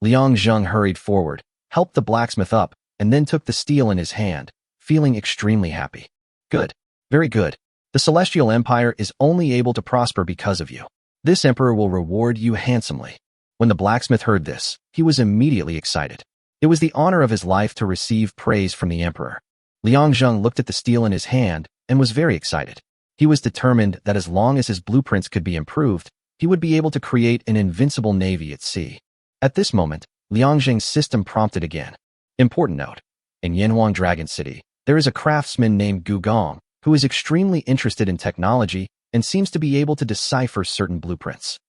Liang Zheng hurried forward, helped the blacksmith up, and then took the steel in his hand, feeling extremely happy. Good. Very good. The celestial empire is only able to prosper because of you. This emperor will reward you handsomely. When the blacksmith heard this, he was immediately excited. It was the honor of his life to receive praise from the emperor. Liang Zheng looked at the steel in his hand and was very excited. He was determined that as long as his blueprints could be improved, he would be able to create an invincible navy at sea. At this moment, Liang Zheng's system prompted again. Important note. In Yanhuang Dragon City, there is a craftsman named Gu Gong who is extremely interested in technology and seems to be able to decipher certain blueprints.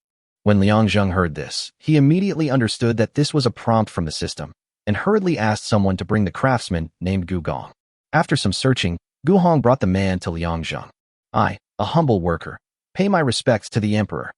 When Liang Zheng heard this, he immediately understood that this was a prompt from the system and hurriedly asked someone to bring the craftsman named Gu Gong. After some searching, Gu Hong brought the man to Liang Zheng. I, a humble worker, pay my respects to the emperor.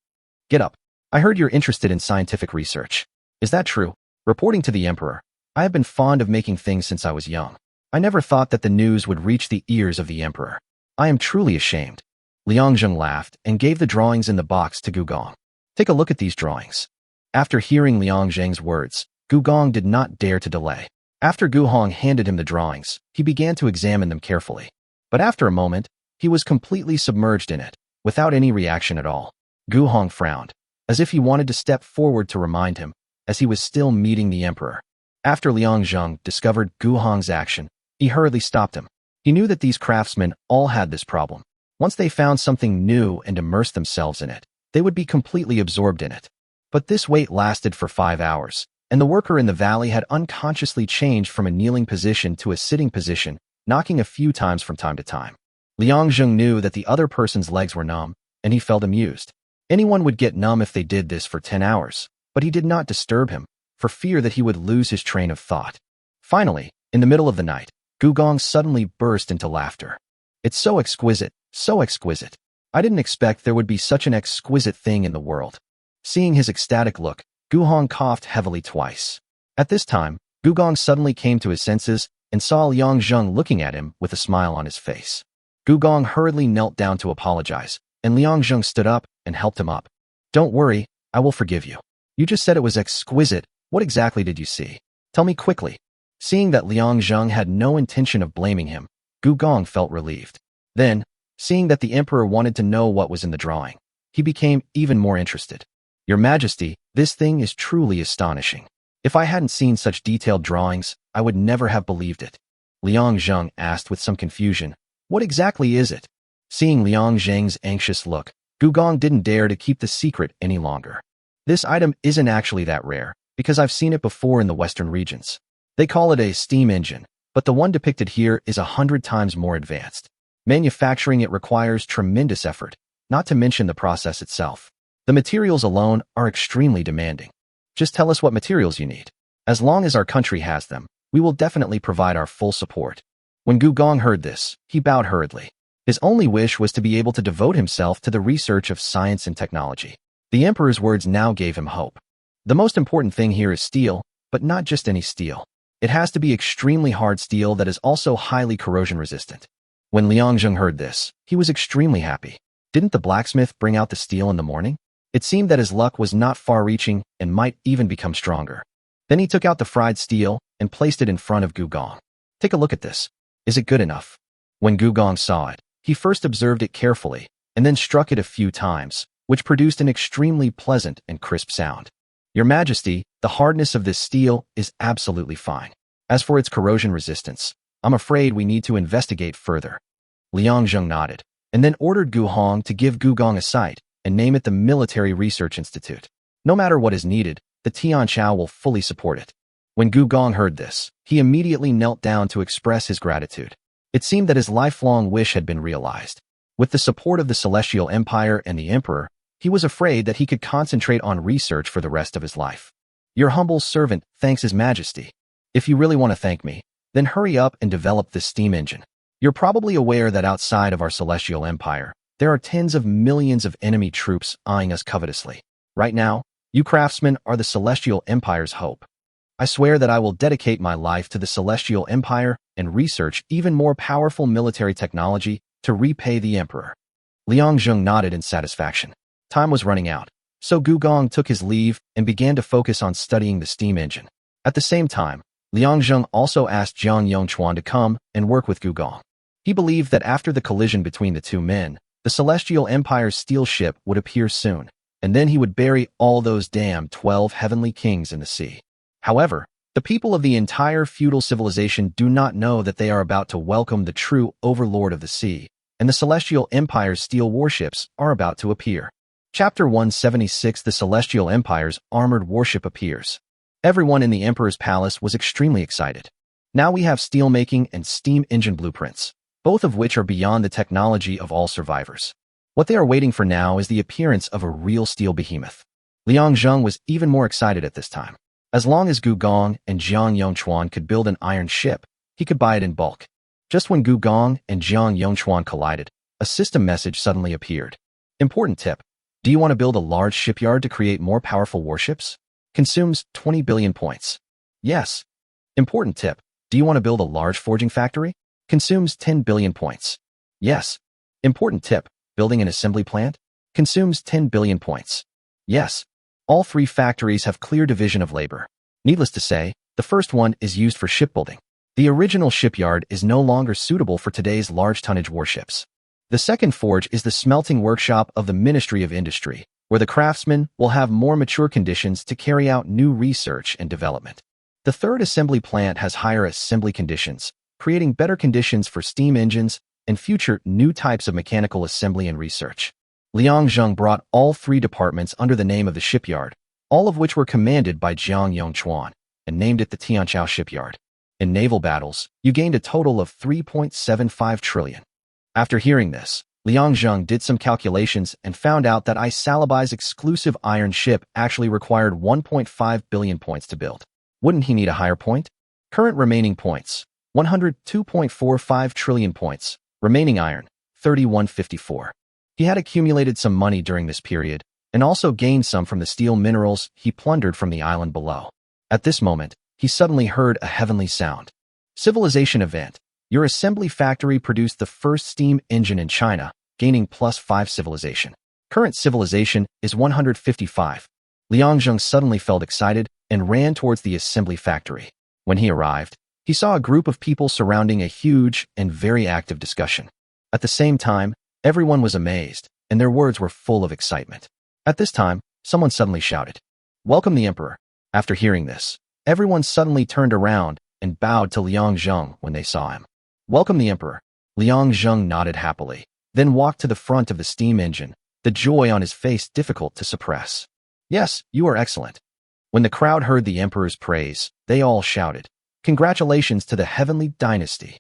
Get up. I heard you're interested in scientific research. Is that true? Reporting to the emperor, I have been fond of making things since I was young. I never thought that the news would reach the ears of the emperor. I am truly ashamed. Liang Zheng laughed and gave the drawings in the box to Gu Gong. Take a look at these drawings. After hearing Liang Zheng's words, Gu Gong did not dare to delay. After Gu Hong handed him the drawings, he began to examine them carefully. But after a moment, he was completely submerged in it, without any reaction at all. Gu Hong frowned, as if he wanted to step forward to remind him, as he was still meeting the emperor. After Liang Zheng discovered Gu Hong's action, he hurriedly stopped him. He knew that these craftsmen all had this problem. Once they found something new and immersed themselves in it, they would be completely absorbed in it. But this wait lasted for 5 hours, and the worker in the valley had unconsciously changed from a kneeling position to a sitting position, knocking a few times from time to time. Liang Zheng knew that the other person's legs were numb, and he felt amused. Anyone would get numb if they did this for 10 hours, but he did not disturb him, for fear that he would lose his train of thought. Finally, in the middle of the night, Gu Gong suddenly burst into laughter. It's so exquisite, so exquisite. I didn't expect there would be such an exquisite thing in the world. Seeing his ecstatic look, Gu Hong coughed heavily twice. At this time, Gu Gong suddenly came to his senses and saw Liang Zheng looking at him with a smile on his face. Gu Gong hurriedly knelt down to apologize, and Liang Zheng stood up and helped him up. Don't worry, I will forgive you. You just said it was exquisite. What exactly did you see? Tell me quickly. Seeing that Liang Zheng had no intention of blaming him, Gu Gong felt relieved. Then, seeing that the emperor wanted to know what was in the drawing, he became even more interested. Your Majesty, this thing is truly astonishing. If I hadn't seen such detailed drawings, I would never have believed it. Liang Zheng asked with some confusion, what exactly is it? Seeing Liang Zheng's anxious look, Gu Gong didn't dare to keep the secret any longer. This item isn't actually that rare, because I've seen it before in the western regions. They call it a steam engine, but the one depicted here is 100 times more advanced. Manufacturing it requires tremendous effort, not to mention the process itself. The materials alone are extremely demanding. Just tell us what materials you need. As long as our country has them, we will definitely provide our full support. When Gu Gong heard this, he bowed hurriedly. His only wish was to be able to devote himself to the research of science and technology. The emperor's words now gave him hope. The most important thing here is steel, but not just any steel. It has to be extremely hard steel that is also highly corrosion resistant. When Liang Zheng heard this, he was extremely happy. Didn't the blacksmith bring out the steel in the morning? It seemed that his luck was not far-reaching and might even become stronger. Then he took out the fried steel and placed it in front of Gu Gong. Take a look at this. Is it good enough? When Gu Gong saw it, he first observed it carefully and then struck it a few times, which produced an extremely pleasant and crisp sound. Your Majesty, the hardness of this steel is absolutely fine. As for its corrosion resistance, I'm afraid we need to investigate further. Liang Zheng nodded, and then ordered Gu Hong to give Gu Gong a site and name it the Military Research Institute. No matter what is needed, the Tianqiao will fully support it. When Gu Gong heard this, he immediately knelt down to express his gratitude. It seemed that his lifelong wish had been realized. With the support of the Celestial Empire and the Emperor, he was afraid that he could concentrate on research for the rest of his life. Your humble servant thanks His Majesty. If you really want to thank me, then hurry up and develop this steam engine. You're probably aware that outside of our Celestial Empire, There are tens of millions of enemy troops eyeing us covetously. Right now, you craftsmen are the Celestial Empire's hope. I swear that I will dedicate my life to the Celestial Empire and research even more powerful military technology to repay the Emperor. Liang Zheng nodded in satisfaction. Time was running out, so Gu Gong took his leave and began to focus on studying the steam engine. At the same time, Liang Zheng also asked Jiang Yongchuan to come and work with Gu Gong. He believed that after the collision between the two men, the Celestial Empire's steel ship would appear soon, and then he would bury all those damn 12 heavenly kings in the sea. However, the people of the entire feudal civilization do not know that they are about to welcome the true overlord of the sea, and the Celestial Empire's steel warships are about to appear. Chapter 176 The Celestial Empire's armored warship appears. Everyone in the Emperor's palace was extremely excited. Now we have steelmaking and steam engine blueprints, both of which are beyond the technology of all survivors. What they are waiting for now is the appearance of a real steel behemoth. Liang Zheng was even more excited at this time. As long as Gu Gong and Jiang Yongchuan could build an iron ship, he could buy it in bulk. Just when Gu Gong and Jiang Yongchuan collided, a system message suddenly appeared. Important tip. Do you want to build a large shipyard to create more powerful warships? Consumes 20 billion points. Yes. Important tip. Do you want to build a large forging factory? Consumes 10 billion points. Yes. Important tip. Building an assembly plant? Consumes 10 billion points. Yes. All three factories have clear division of labor. Needless to say, the first one is used for shipbuilding. The original shipyard is no longer suitable for today's large tonnage warships. The second forge is the smelting workshop of the Ministry of Industry, where the craftsmen will have more mature conditions to carry out new research and development. The third assembly plant has higher assembly conditions, creating better conditions for steam engines and future new types of mechanical assembly and research. Liang Zheng brought all three departments under the name of the shipyard, all of which were commanded by Jiang Yongchuan, and named it the Tianqiao Shipyard. In naval battles, you gained a total of 3.75 trillion. After hearing this, Liang Zheng did some calculations and found out that Isalabai's exclusive iron ship actually required 1.5 billion points to build. Wouldn't he need a higher point? Current remaining points, 102.45 trillion points. Remaining iron, 3154. He had accumulated some money during this period, and also gained some from the steel minerals he plundered from the island below. At this moment, he suddenly heard a heavenly sound. Civilization event. Your assembly factory produced the first steam engine in China, gaining +5 civilization. Current civilization is 155. Liang Zheng suddenly felt excited and ran towards the assembly factory. When he arrived, he saw a group of people surrounding a huge and very active discussion. At the same time, everyone was amazed, and their words were full of excitement. At this time, someone suddenly shouted, "Welcome the Emperor." After hearing this, everyone suddenly turned around and bowed to Liang Zheng when they saw him. "Welcome the Emperor." Liang Zheng nodded happily, then walked to the front of the steam engine, the joy on his face difficult to suppress. "Yes, you are excellent." When the crowd heard the Emperor's praise, they all shouted, "Congratulations to the heavenly dynasty."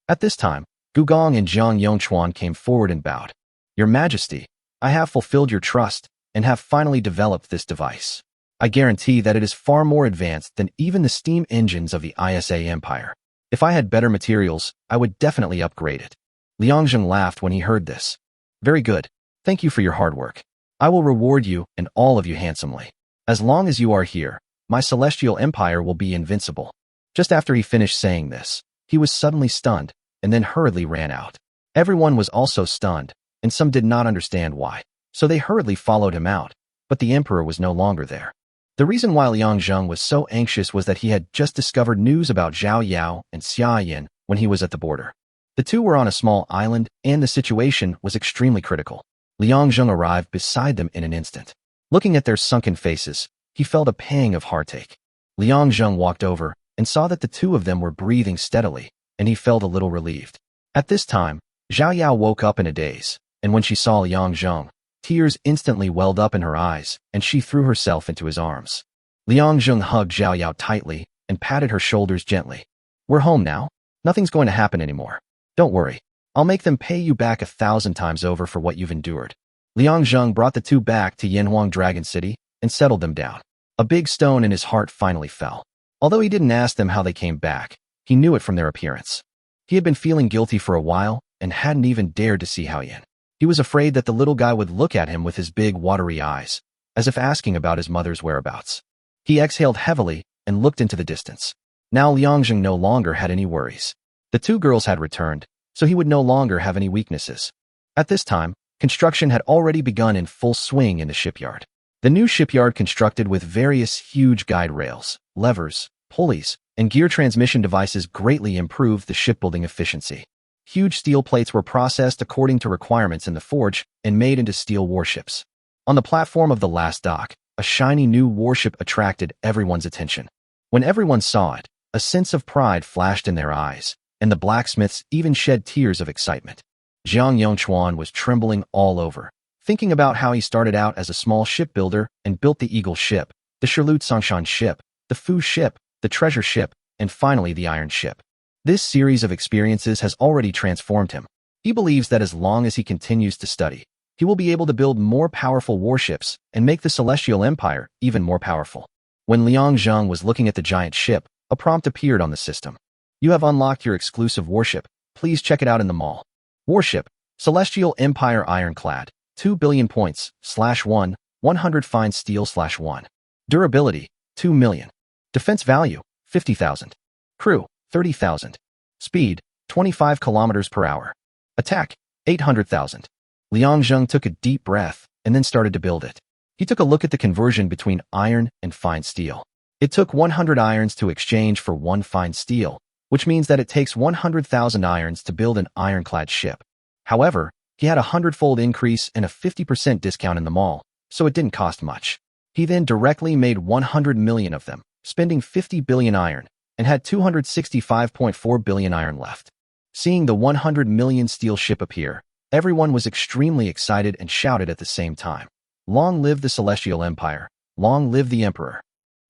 At this time, Gu Gong and Jiang Yongchuan came forward and bowed. "Your Majesty, I have fulfilled your trust and have finally developed this device. I guarantee that it is far more advanced than even the steam engines of the ISA Empire. If I had better materials, I would definitely upgrade it." Liang Zheng laughed when he heard this. "Very good. Thank you for your hard work. I will reward you and all of you handsomely. As long as you are here, my Celestial Empire will be invincible." Just after he finished saying this, he was suddenly stunned and then hurriedly ran out. Everyone was also stunned, and some did not understand why, so they hurriedly followed him out, but the Emperor was no longer there. The reason why Liang Zheng was so anxious was that he had just discovered news about Zhao Yao and Xia Yin when he was at the border. The two were on a small island, and the situation was extremely critical. Liang Zheng arrived beside them in an instant. Looking at their sunken faces, he felt a pang of heartache. Liang Zheng walked over and saw that the two of them were breathing steadily, and he felt a little relieved. At this time, Zhao Yao woke up in a daze, and when she saw Liang Zheng, tears instantly welled up in her eyes, and she threw herself into his arms. Liang Zheng hugged Zhao Yao tightly and patted her shoulders gently. "We're home now. Nothing's going to happen anymore. Don't worry. I'll make them pay you back 1,000 times over for what you've endured." Liang Zheng brought the two back to Yanhuang Dragon City and settled them down. A big stone in his heart finally fell. Although he didn't ask them how they came back, he knew it from their appearance. He had been feeling guilty for a while and hadn't even dared to see Hao Yan. He was afraid that the little guy would look at him with his big, watery eyes, as if asking about his mother's whereabouts. He exhaled heavily and looked into the distance. Now Liangzheng no longer had any worries. The two girls had returned, so he would no longer have any weaknesses. At this time, construction had already begun in full swing in the shipyard. The new shipyard, constructed with various huge guide rails, levers, pulleys, and gear transmission devices, greatly improved the shipbuilding efficiency. Huge steel plates were processed according to requirements in the forge and made into steel warships. On the platform of the last dock, a shiny new warship attracted everyone's attention. When everyone saw it, a sense of pride flashed in their eyes, and the blacksmiths even shed tears of excitement. Jiang Yongchuan was trembling all over, thinking about how he started out as a small shipbuilder and built the Eagle ship, the Shilut Songshan ship, the Fu ship, the Treasure ship, and finally the Iron ship. This series of experiences has already transformed him. He believes that as long as he continues to study, he will be able to build more powerful warships and make the Celestial Empire even more powerful. When Liang Zheng was looking at the giant ship, a prompt appeared on the system. You have unlocked your exclusive warship. Please check it out in the mall. Warship, Celestial Empire Ironclad, 2 billion points, /1, 100 fine steel /1. Durability, 2 million. Defense value, 50,000. Crew, 30,000. Speed, 25 kilometers per hour. Attack, 800,000. Liang Zheng took a deep breath and then started to build it. He took a look at the conversion between iron and fine steel. It took 100 irons to exchange for 1 fine steel, which means that it takes 100,000 irons to build an ironclad ship. However, he had a 100-fold increase and a 50% discount in the mall, so it didn't cost much. He then directly made 100 million of them, spending 50 billion iron, and had 265.4 billion iron left. Seeing the 100 million steel ship appear, everyone was extremely excited and shouted at the same time. Long live the Celestial Empire! Long live the Emperor!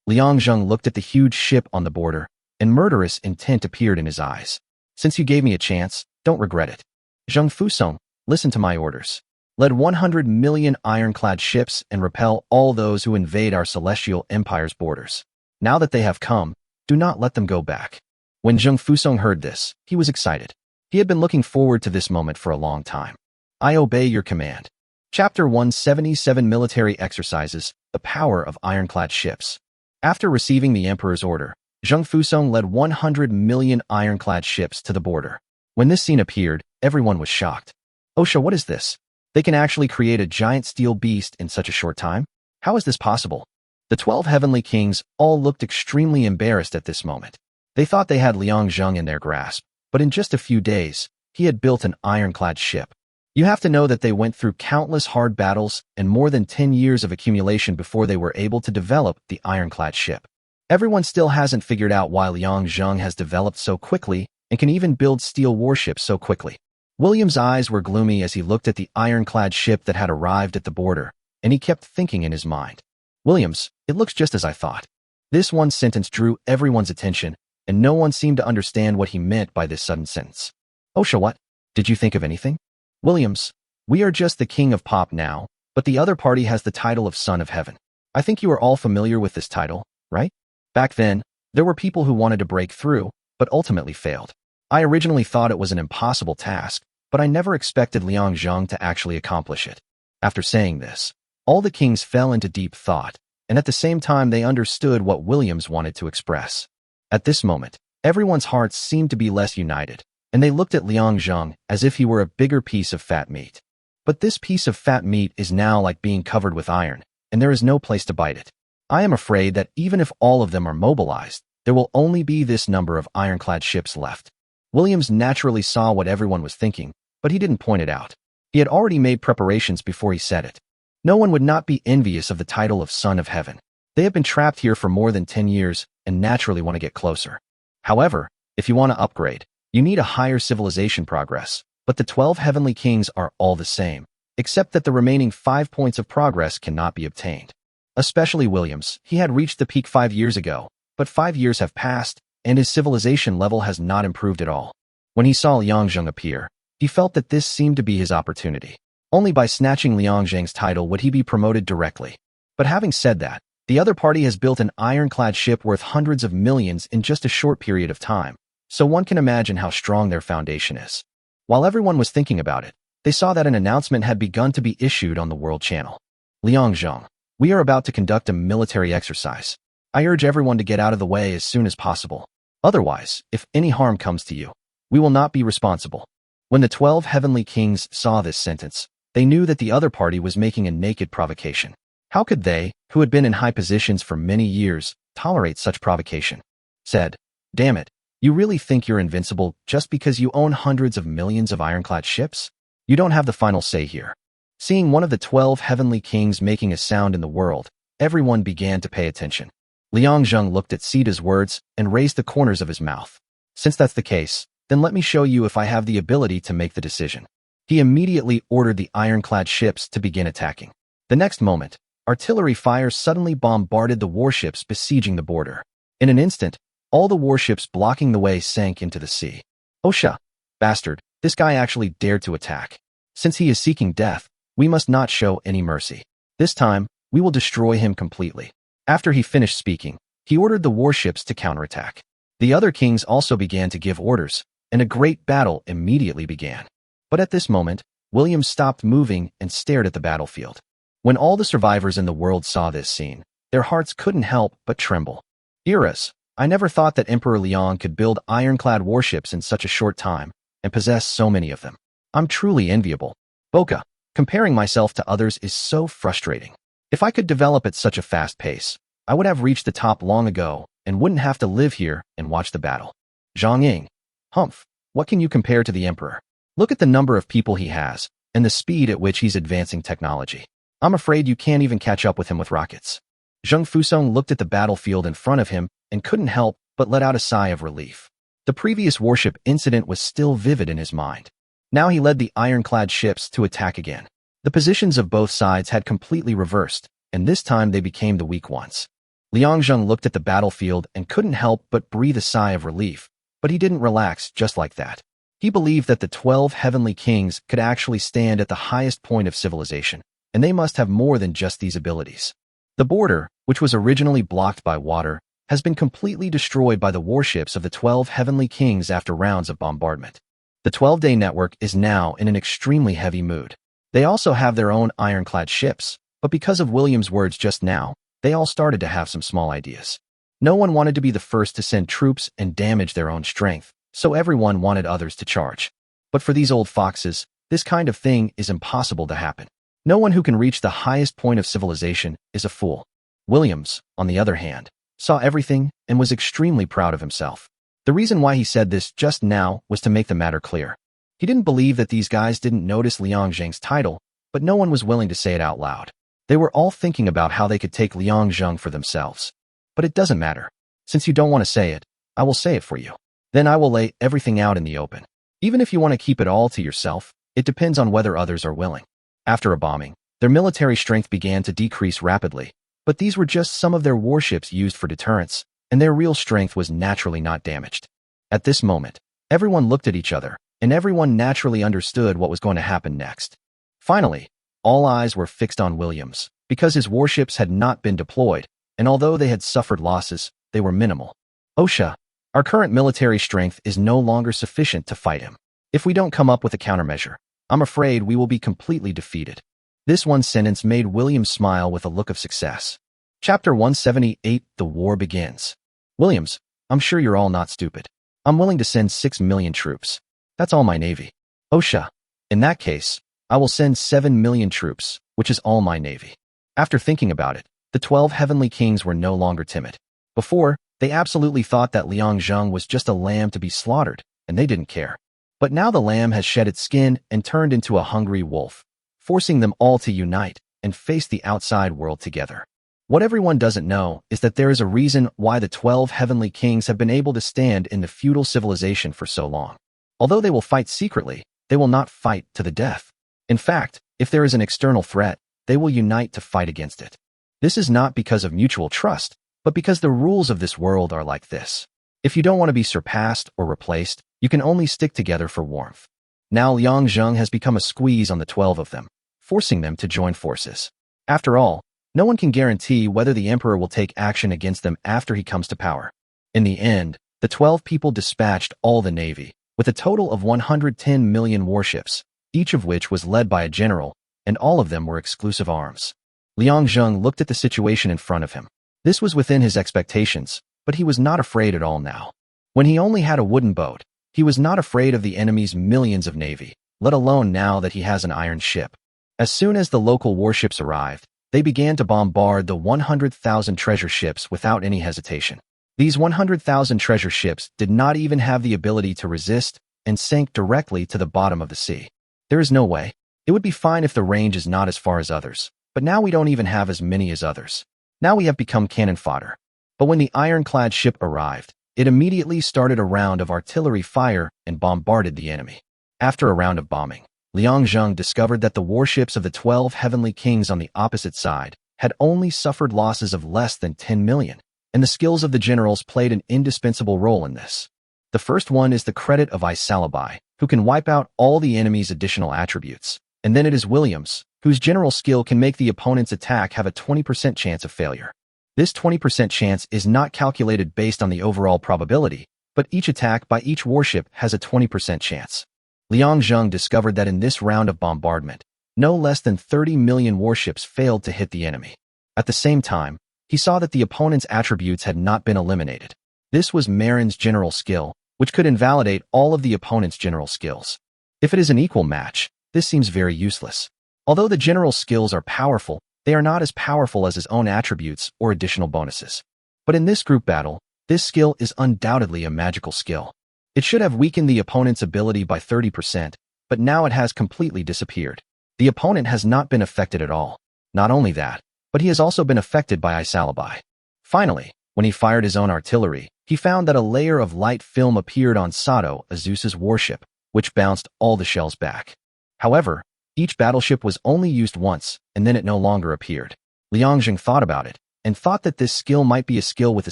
Liang Zheng looked at the huge ship on the border, and murderous intent appeared in his eyes. Since you gave me a chance, don't regret it. Zheng Fusong, listen to my orders. Lead 100 million ironclad ships and repel all those who invade our Celestial Empire's borders. Now that they have come, do not let them go back. When Zheng Fusong heard this, he was excited. He had been looking forward to this moment for a long time. I obey your command. Chapter 177 Military Exercises, The Power of Ironclad Ships. After receiving the Emperor's order, Zheng Fusong led 100 million ironclad ships to the border. When this scene appeared, everyone was shocked. Osha, what is this? They can actually create a giant steel beast in such a short time? How is this possible? The 12 heavenly kings all looked extremely embarrassed at this moment. They thought they had Liang Zheng in their grasp, but in just a few days, he had built an ironclad ship. You have to know that they went through countless hard battles and more than 10 years of accumulation before they were able to develop the ironclad ship. Everyone still hasn't figured out why Liang Zheng has developed so quickly and can even build steel warships so quickly. William's eyes were gloomy as he looked at the ironclad ship that had arrived at the border, and he kept thinking in his mind. Williams, it looks just as I thought. This one sentence drew everyone's attention, and no one seemed to understand what he meant by this sudden sentence. Osha, what? Did you think of anything? Williams, we are just the king of pop now, but the other party has the title of Son of Heaven. I think you are all familiar with this title, right? Back then, there were people who wanted to break through, but ultimately failed. I originally thought it was an impossible task, but I never expected Liang Zheng to actually accomplish it. After saying this, all the kings fell into deep thought, and at the same time they understood what Williams wanted to express. At this moment, everyone's hearts seemed to be less united, and they looked at Liang Zheng as if he were a bigger piece of fat meat. But this piece of fat meat is now like being covered with iron, and there is no place to bite it. I am afraid that even if all of them are mobilized, there will only be this number of ironclad ships left. Williams naturally saw what everyone was thinking, but he didn't point it out. He had already made preparations before he said it. No one would not be envious of the title of Son of Heaven. They have been trapped here for more than 10 years and naturally want to get closer. However, if you want to upgrade, you need a higher civilization progress, but the 12 heavenly kings are all the same, except that the remaining 5 points of progress cannot be obtained. Especially Williams, he had reached the peak 5 years ago, but 5 years have passed, and his civilization level has not improved at all. When he saw Liang Zheng appear, he felt that this seemed to be his opportunity. Only by snatching Liang Zheng's title would he be promoted directly. But having said that, the other party has built an ironclad ship worth hundreds of millions in just a short period of time, so one can imagine how strong their foundation is. While everyone was thinking about it, they saw that an announcement had begun to be issued on the World Channel. Liangzhong, we are about to conduct a military exercise. I urge everyone to get out of the way as soon as possible. Otherwise, if any harm comes to you, we will not be responsible. When the 12 heavenly kings saw this sentence, they knew that the other party was making a naked provocation. How could they, who had been in high positions for many years, tolerate such provocation? Said, damn it, you really think you're invincible just because you own hundreds of millions of ironclad ships? You don't have the final say here. Seeing one of the 12 heavenly kings making a sound in the world, everyone began to pay attention. Liangzhong looked at Sita's words and raised the corners of his mouth. Since that's the case, then let me show you if I have the ability to make the decision. He immediately ordered the ironclad ships to begin attacking. The next moment, artillery fire suddenly bombarded the warships besieging the border. In an instant, all the warships blocking the way sank into the sea. Osha, bastard, this guy actually dared to attack. Since he is seeking death, we must not show any mercy. This time, we will destroy him completely. After he finished speaking, he ordered the warships to counterattack. The other kings also began to give orders, and a great battle immediately began. But at this moment, William stopped moving and stared at the battlefield. When all the survivors in the world saw this scene, their hearts couldn't help but tremble. Eras, I never thought that Emperor Liang could build ironclad warships in such a short time and possess so many of them. I'm truly enviable. Boca, comparing myself to others is so frustrating. If I could develop at such a fast pace, I would have reached the top long ago and wouldn't have to live here and watch the battle. Zhang Ying, humph, what can you compare to the emperor? Look at the number of people he has and the speed at which he's advancing technology. I'm afraid you can't even catch up with him with rockets. Zheng Fusong looked at the battlefield in front of him and couldn't help but let out a sigh of relief. The previous warship incident was still vivid in his mind. Now he led the ironclad ships to attack again. The positions of both sides had completely reversed, and this time they became the weak ones. Liangzhong looked at the battlefield and couldn't help but breathe a sigh of relief, but he didn't relax just like that. He believed that the 12 heavenly kings could actually stand at the highest point of civilization, and they must have more than just these abilities. The border, which was originally blocked by water, has been completely destroyed by the warships of the 12 heavenly kings after rounds of bombardment. The 12-day network is now in an extremely heavy mood. They also have their own ironclad ships, but because of William's words just now, they all started to have some small ideas. No one wanted to be the first to send troops and damage their own strength, so everyone wanted others to charge. But for these old foxes, this kind of thing is impossible to happen. No one who can reach the highest point of civilization is a fool. Williams, on the other hand, saw everything and was extremely proud of himself. The reason why he said this just now was to make the matter clear. He didn't believe that these guys didn't notice Liang Zheng's title, but no one was willing to say it out loud. They were all thinking about how they could take Liang Zheng for themselves. But it doesn't matter. Since you don't want to say it, I will say it for you. Then I will lay everything out in the open. Even if you want to keep it all to yourself, it depends on whether others are willing. After a bombing, their military strength began to decrease rapidly, but these were just some of their warships used for deterrence, and their real strength was naturally not damaged. At this moment, everyone looked at each other, and everyone naturally understood what was going to happen next. Finally, all eyes were fixed on Williams, because his warships had not been deployed, and although they had suffered losses, they were minimal. Osha, our current military strength is no longer sufficient to fight him. If we don't come up with a countermeasure, I'm afraid we will be completely defeated. This one sentence made Williams smile with a look of success. Chapter 178, The War Begins. Williams, I'm sure you're all not stupid. I'm willing to send 6 million troops. That's all my navy. Osha, in that case, I will send 7 million troops, which is all my navy. After thinking about it, the 12 heavenly kings were no longer timid. Before, they absolutely thought that Liang Zheng was just a lamb to be slaughtered, and they didn't care. But now the lamb has shed its skin and turned into a hungry wolf, forcing them all to unite and face the outside world together. What everyone doesn't know is that there is a reason why the 12 heavenly kings have been able to stand in the feudal civilization for so long. Although they will fight secretly, they will not fight to the death. In fact, if there is an external threat, they will unite to fight against it. This is not because of mutual trust, but because the rules of this world are like this. If you don't want to be surpassed or replaced, you can only stick together for warmth. Now Liang Zheng has become a squeeze on the 12 of them, forcing them to join forces. After all, no one can guarantee whether the emperor will take action against them after he comes to power. In the end, the 12 people dispatched all the navy, with a total of 110 million warships, each of which was led by a general, and all of them were exclusive arms. Liang Zheng looked at the situation in front of him. This was within his expectations, but he was not afraid at all now. When he only had a wooden boat, he was not afraid of the enemy's millions of navy, let alone now that he has an iron ship. As soon as the local warships arrived, they began to bombard the 100,000 treasure ships without any hesitation. These 100,000 treasure ships did not even have the ability to resist and sank directly to the bottom of the sea. There is no way. It would be fine if the range is not as far as others, but now we don't even have as many as others. Now we have become cannon fodder. But when the ironclad ship arrived, it immediately started a round of artillery fire and bombarded the enemy. After a round of bombing, Liang Zheng discovered that the warships of the 12 heavenly kings on the opposite side had only suffered losses of less than 10 million, and the skills of the generals played an indispensable role in this. The first one is the credit of Isalabai, who can wipe out all the enemy's additional attributes, and then it is Williams, whose general skill can make the opponent's attack have a 20% chance of failure. This 20% chance is not calculated based on the overall probability, but each attack by each warship has a 20% chance. Liang Zheng discovered that in this round of bombardment, no less than 30 million warships failed to hit the enemy. At the same time, he saw that the opponent's attributes had not been eliminated. This was Marin's general skill, which could invalidate all of the opponent's general skills. If it is an equal match, this seems very useless. Although the general skills are powerful, they are not as powerful as his own attributes or additional bonuses. But in this group battle, this skill is undoubtedly a magical skill. It should have weakened the opponent's ability by 30%, but now it has completely disappeared. The opponent has not been affected at all. Not only that, but he has also been affected by Isalabai. Finally, when he fired his own artillery, he found that a layer of light film appeared on Sato, Zeus's warship, which bounced all the shells back. However, each battleship was only used once, and then it no longer appeared. Liang Zheng thought about it, and thought that this skill might be a skill with a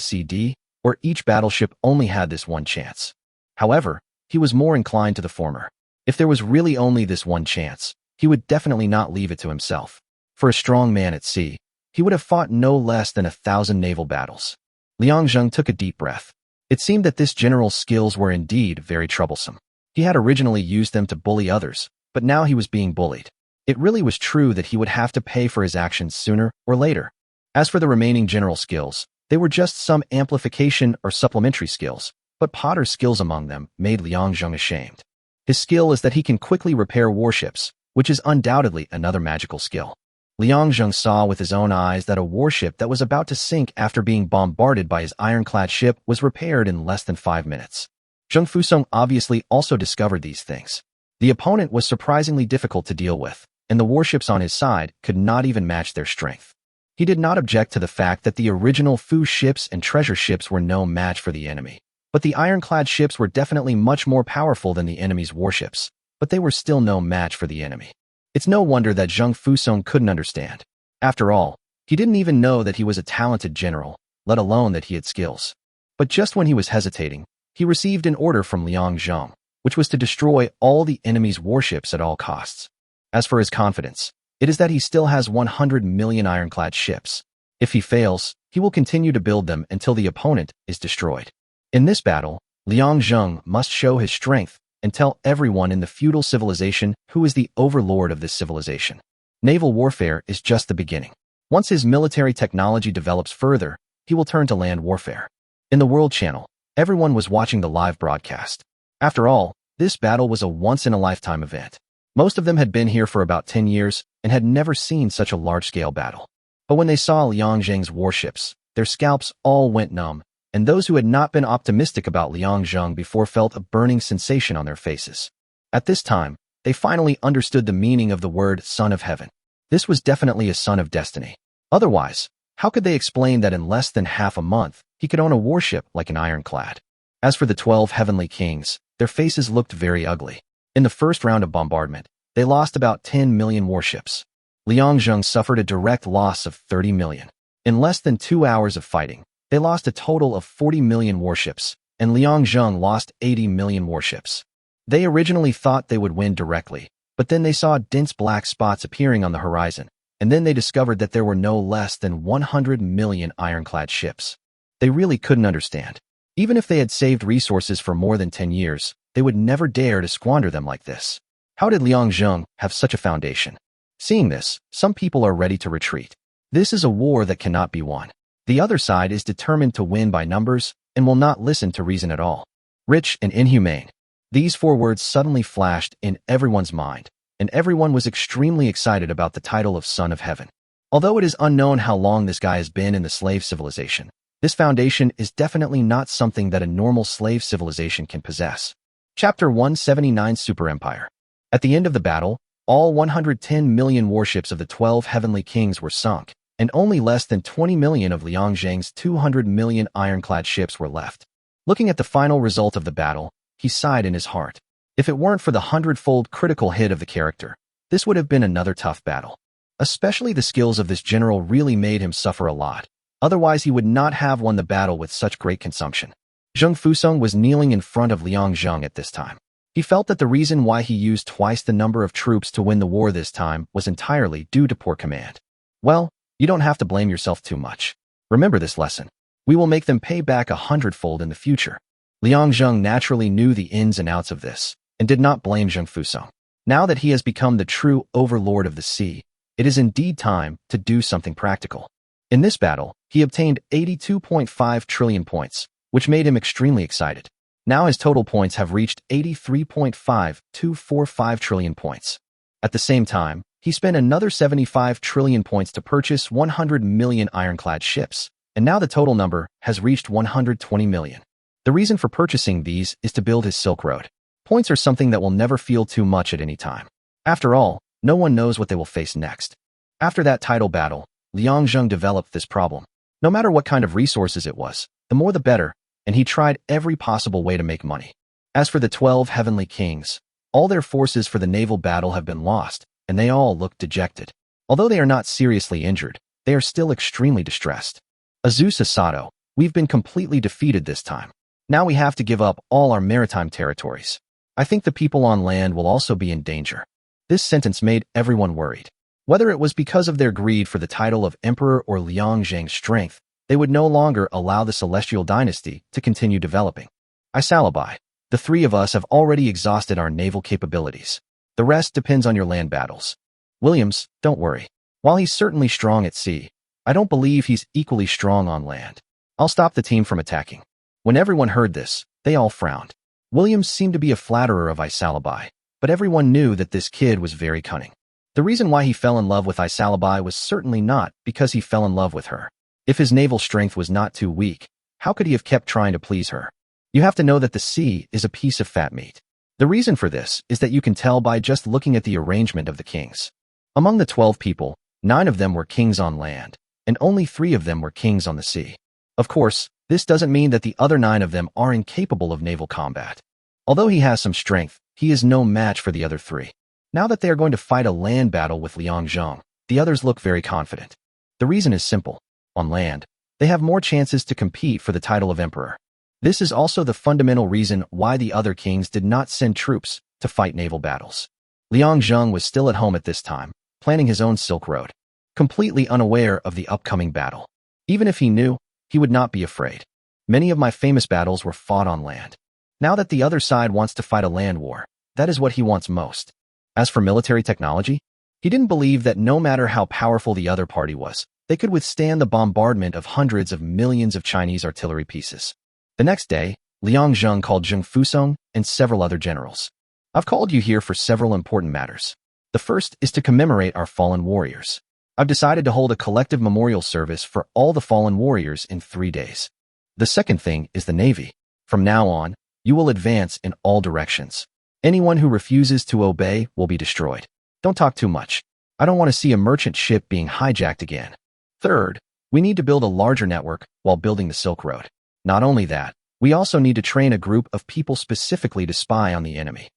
CD, or each battleship only had this one chance. However, he was more inclined to the former. If there was really only this one chance, he would definitely not leave it to himself. For a strong man at sea, he would have fought no less than 1,000 naval battles. Liang Zheng took a deep breath. It seemed that this general's skills were indeed very troublesome. He had originally used them to bully others, but now he was being bullied. It really was true that he would have to pay for his actions sooner or later. As for the remaining general skills, they were just some amplification or supplementary skills, but Potter's skills among them made Liang Zheng ashamed. His skill is that he can quickly repair warships, which is undoubtedly another magical skill. Liang Zheng saw with his own eyes that a warship that was about to sink after being bombarded by his ironclad ship was repaired in less than 5 minutes. Zheng Fusong obviously also discovered these things. The opponent was surprisingly difficult to deal with, and the warships on his side could not even match their strength. He did not object to the fact that the original Fu ships and treasure ships were no match for the enemy. But the ironclad ships were definitely much more powerful than the enemy's warships, but they were still no match for the enemy. It's no wonder that Zheng Fusong couldn't understand. After all, he didn't even know that he was a talented general, let alone that he had skills. But just when he was hesitating, he received an order from Liang Zheng, which was to destroy all the enemy's warships at all costs. As for his confidence, it is that he still has 100 million ironclad ships. If he fails, he will continue to build them until the opponent is destroyed. In this battle, Liang Zheng must show his strength and tell everyone in the feudal civilization who is the overlord of this civilization. Naval warfare is just the beginning. Once his military technology develops further, he will turn to land warfare. In the World Channel, everyone was watching the live broadcast. After all, this battle was a once-in-a-lifetime event. Most of them had been here for about 10 years and had never seen such a large-scale battle. But when they saw Liang Zheng's warships, their scalps all went numb, and those who had not been optimistic about Liang Zheng before felt a burning sensation on their faces. At this time, they finally understood the meaning of the word Son of Heaven. This was definitely a son of destiny. Otherwise, how could they explain that in less than half a month, he could own a warship like an ironclad? As for the 12 heavenly kings, their faces looked very ugly. In the first round of bombardment, they lost about 10 million warships. Liang Zheng suffered a direct loss of 30 million. In less than 2 hours of fighting, they lost a total of 40 million warships, and Liang Zheng lost 80 million warships. They originally thought they would win directly, but then they saw dense black spots appearing on the horizon, and then they discovered that there were no less than 100 million ironclad ships. They really couldn't understand. Even if they had saved resources for more than 10 years, they would never dare to squander them like this. How did Liang Zheng have such a foundation? Seeing this, some people are ready to retreat. This is a war that cannot be won. The other side is determined to win by numbers and will not listen to reason at all. Rich and inhumane. These 4 words suddenly flashed in everyone's mind, and everyone was extremely excited about the title of Son of Heaven. Although it is unknown how long this guy has been in the slave civilization, this foundation is definitely not something that a normal slave civilization can possess. Chapter 179 Super Empire. At the end of the battle, all 110 million warships of the 12 heavenly kings were sunk, and only less than 20 million of Liang Zheng's 200 million ironclad ships were left. Looking at the final result of the battle, he sighed in his heart. If it weren't for the 100-fold critical hit of the character, this would have been another tough battle. Especially the skills of this general really made him suffer a lot. Otherwise, he would not have won the battle with such great consumption. Zheng Fusong was kneeling in front of Liang Zheng at this time. He felt that the reason why he used twice the number of troops to win the war this time was entirely due to poor command. Well, you don't have to blame yourself too much. Remember this lesson. We will make them pay back 100-fold in the future. Liang Zheng naturally knew the ins and outs of this, and did not blame Zheng Fusong. Now that he has become the true overlord of the sea, it is indeed time to do something practical. In this battle, he obtained 82.5 trillion points, which made him extremely excited. Now his total points have reached 83.5245 trillion points. At the same time, he spent another 75 trillion points to purchase 100 million ironclad ships, and now the total number has reached 120 million. The reason for purchasing these is to build his Silk Road. Points are something that will never feel too much at any time. After all, no one knows what they will face next. After that title battle, Liang Zheng developed this problem. No matter what kind of resources it was, the more the better, and he tried every possible way to make money. As for the 12 heavenly kings, all their forces for the naval battle have been lost, and they all look dejected. Although they are not seriously injured, they are still extremely distressed. Azusa Sato, we've been completely defeated this time. Now we have to give up all our maritime territories. I think the people on land will also be in danger. This sentence made everyone worried. Whether it was because of their greed for the title of emperor or Liang Zheng's strength, they would no longer allow the celestial dynasty to continue developing. Isalabai, the 3 of us have already exhausted our naval capabilities. The rest depends on your land battles. Williams, don't worry. While he's certainly strong at sea, I don't believe he's equally strong on land. I'll stop the team from attacking. When everyone heard this, they all frowned. Williams seemed to be a flatterer of Isalabai, but everyone knew that this kid was very cunning. The reason why he fell in love with Isalabai was certainly not because he fell in love with her. If his naval strength was not too weak, how could he have kept trying to please her? You have to know that the sea is a piece of fat meat. The reason for this is that you can tell by just looking at the arrangement of the kings. Among the 12 people, 9 of them were kings on land, and only 3 of them were kings on the sea. Of course, this doesn't mean that the other 9 of them are incapable of naval combat. Although he has some strength, he is no match for the other 3. Now that they are going to fight a land battle with Liang Zheng, the others look very confident. The reason is simple. On land, they have more chances to compete for the title of emperor. This is also the fundamental reason why the other kings did not send troops to fight naval battles. Liang Zheng was still at home at this time, planning his own Silk Road, completely unaware of the upcoming battle. Even if he knew, he would not be afraid. Many of my famous battles were fought on land. Now that the other side wants to fight a land war, that is what he wants most. As for military technology, he didn't believe that no matter how powerful the other party was, they could withstand the bombardment of hundreds of millions of Chinese artillery pieces. The next day, Liang Zheng called Zheng Fusong and several other generals. I've called you here for several important matters. The first is to commemorate our fallen warriors. I've decided to hold a collective memorial service for all the fallen warriors in 3 days. The second thing is the Navy. From now on, you will advance in all directions. Anyone who refuses to obey will be destroyed. Don't talk too much. I don't want to see a merchant ship being hijacked again. Third, we need to build a larger network while building the Silk Road. Not only that, we also need to train a group of people specifically to spy on the enemy.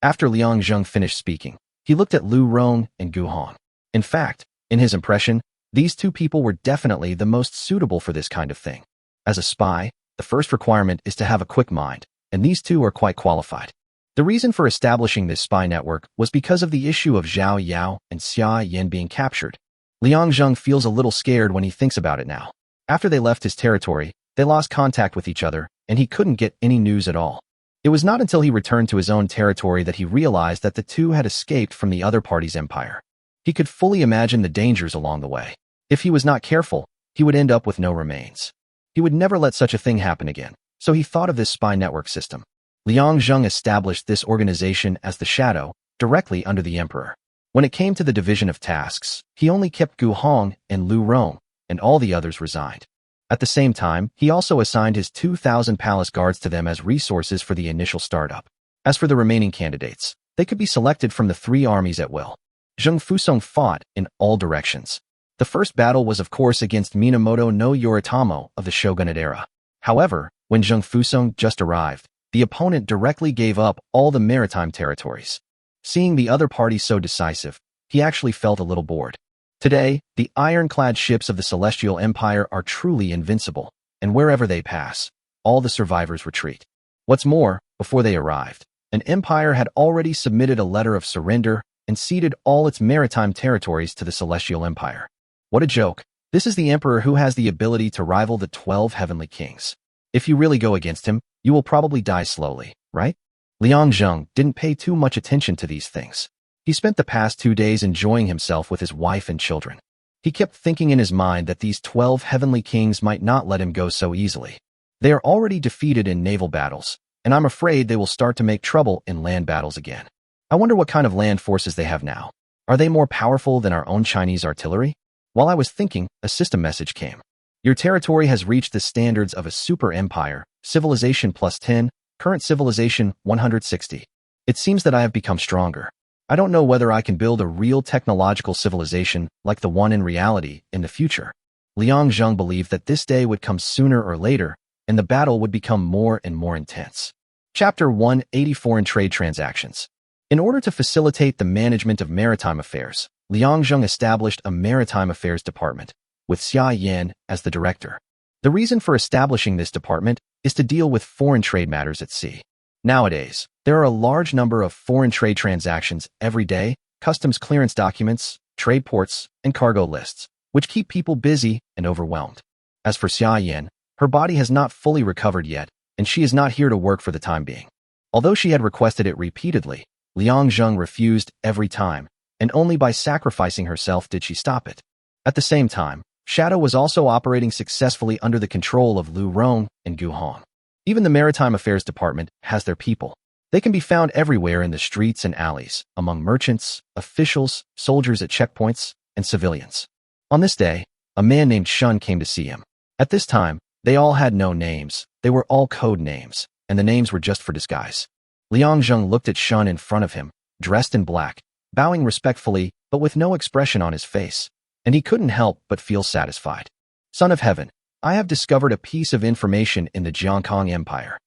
After Liang Zheng finished speaking, he looked at Lu Rong and Gu Hong. In fact, in his impression, these 2 people were definitely the most suitable for this kind of thing. As a spy, the first requirement is to have a quick mind, and these 2 are quite qualified. The reason for establishing this spy network was because of the issue of Zhao Yao and Xia Yin being captured. Liang Zheng feels a little scared when he thinks about it now. After they left his territory, they lost contact with each other, and he couldn't get any news at all. It was not until he returned to his own territory that he realized that the two had escaped from the other party's empire. He could fully imagine the dangers along the way. If he was not careful, he would end up with no remains. He would never let such a thing happen again, so he thought of this spy network system. Liang Zheng established this organization as the Shadow, directly under the emperor. When it came to the division of tasks, he only kept Gu Hong and Lu Rong, and all the others resigned. At the same time, he also assigned his 2,000 palace guards to them as resources for the initial startup. As for the remaining candidates, they could be selected from the three armies at will. Zheng Fusong fought in all directions. The first battle was of course against Minamoto no Yoritamo of the shogunate era. However, when Zheng Fusong just arrived, the opponent directly gave up all the maritime territories. Seeing the other party so decisive, he actually felt a little bored. Today, the ironclad ships of the Celestial Empire are truly invincible, and wherever they pass, all the survivors retreat. What's more, before they arrived, an empire had already submitted a letter of surrender and ceded all its maritime territories to the Celestial Empire. What a joke. This is the emperor who has the ability to rival the 12 heavenly kings. If you really go against him, you will probably die slowly, right? Liang Zheng didn't pay too much attention to these things. He spent the past 2 days enjoying himself with his wife and children. He kept thinking in his mind that these 12 heavenly kings might not let him go so easily. They are already defeated in naval battles, and I'm afraid they will start to make trouble in land battles again. I wonder what kind of land forces they have now. Are they more powerful than our own Chinese artillery? While I was thinking, a system message came. Your territory has reached the standards of a super empire, civilization +10, current civilization 160. It seems that I have become stronger. I don't know whether I can build a real technological civilization like the one in reality in the future. Liang Zheng believed that this day would come sooner or later, and the battle would become more and more intense. Chapter 180 Foreign Trade Transactions. In order to facilitate the management of maritime affairs, Liang Zheng established a maritime affairs department, with Xia Yan as the director. The reason for establishing this department is to deal with foreign trade matters at sea. Nowadays, there are a large number of foreign trade transactions every day, customs clearance documents, trade ports, and cargo lists, which keep people busy and overwhelmed. As for Xia Yan, her body has not fully recovered yet, and she is not here to work for the time being. Although she had requested it repeatedly, Liang Zheng refused every time, and only by sacrificing herself did she stop it. At the same time, Shadow was also operating successfully under the control of Lu Rong and Gu Hong. Even the Maritime Affairs Department has their people. They can be found everywhere in the streets and alleys, among merchants, officials, soldiers at checkpoints, and civilians. On this day, a man named Shun came to see him. At this time, they all had no names. They were all code names, and the names were just for disguise. Liang Zheng looked at Shun in front of him, dressed in black, bowing respectfully, but with no expression on his face, and he couldn't help but feel satisfied. Son of Heaven, I have discovered a piece of information in the Jiankong Empire.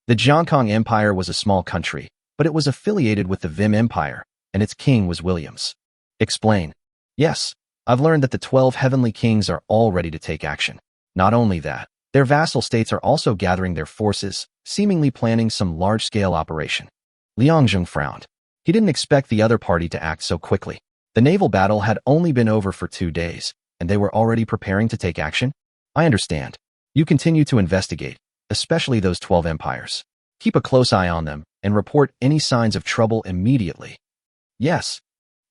The Jiankong Empire was a small country, but it was affiliated with the Vim Empire, and its king was Williams. Explain. Yes, I've learned that the 12 heavenly kings are all ready to take action. Not only that, their vassal states are also gathering their forces, seemingly planning some large-scale operation. Liang Zheng frowned. He didn't expect the other party to act so quickly. The naval battle had only been over for 2 days, and they were already preparing to take action? I understand. You continue to investigate, especially those 12 empires. Keep a close eye on them, and report any signs of trouble immediately. Yes.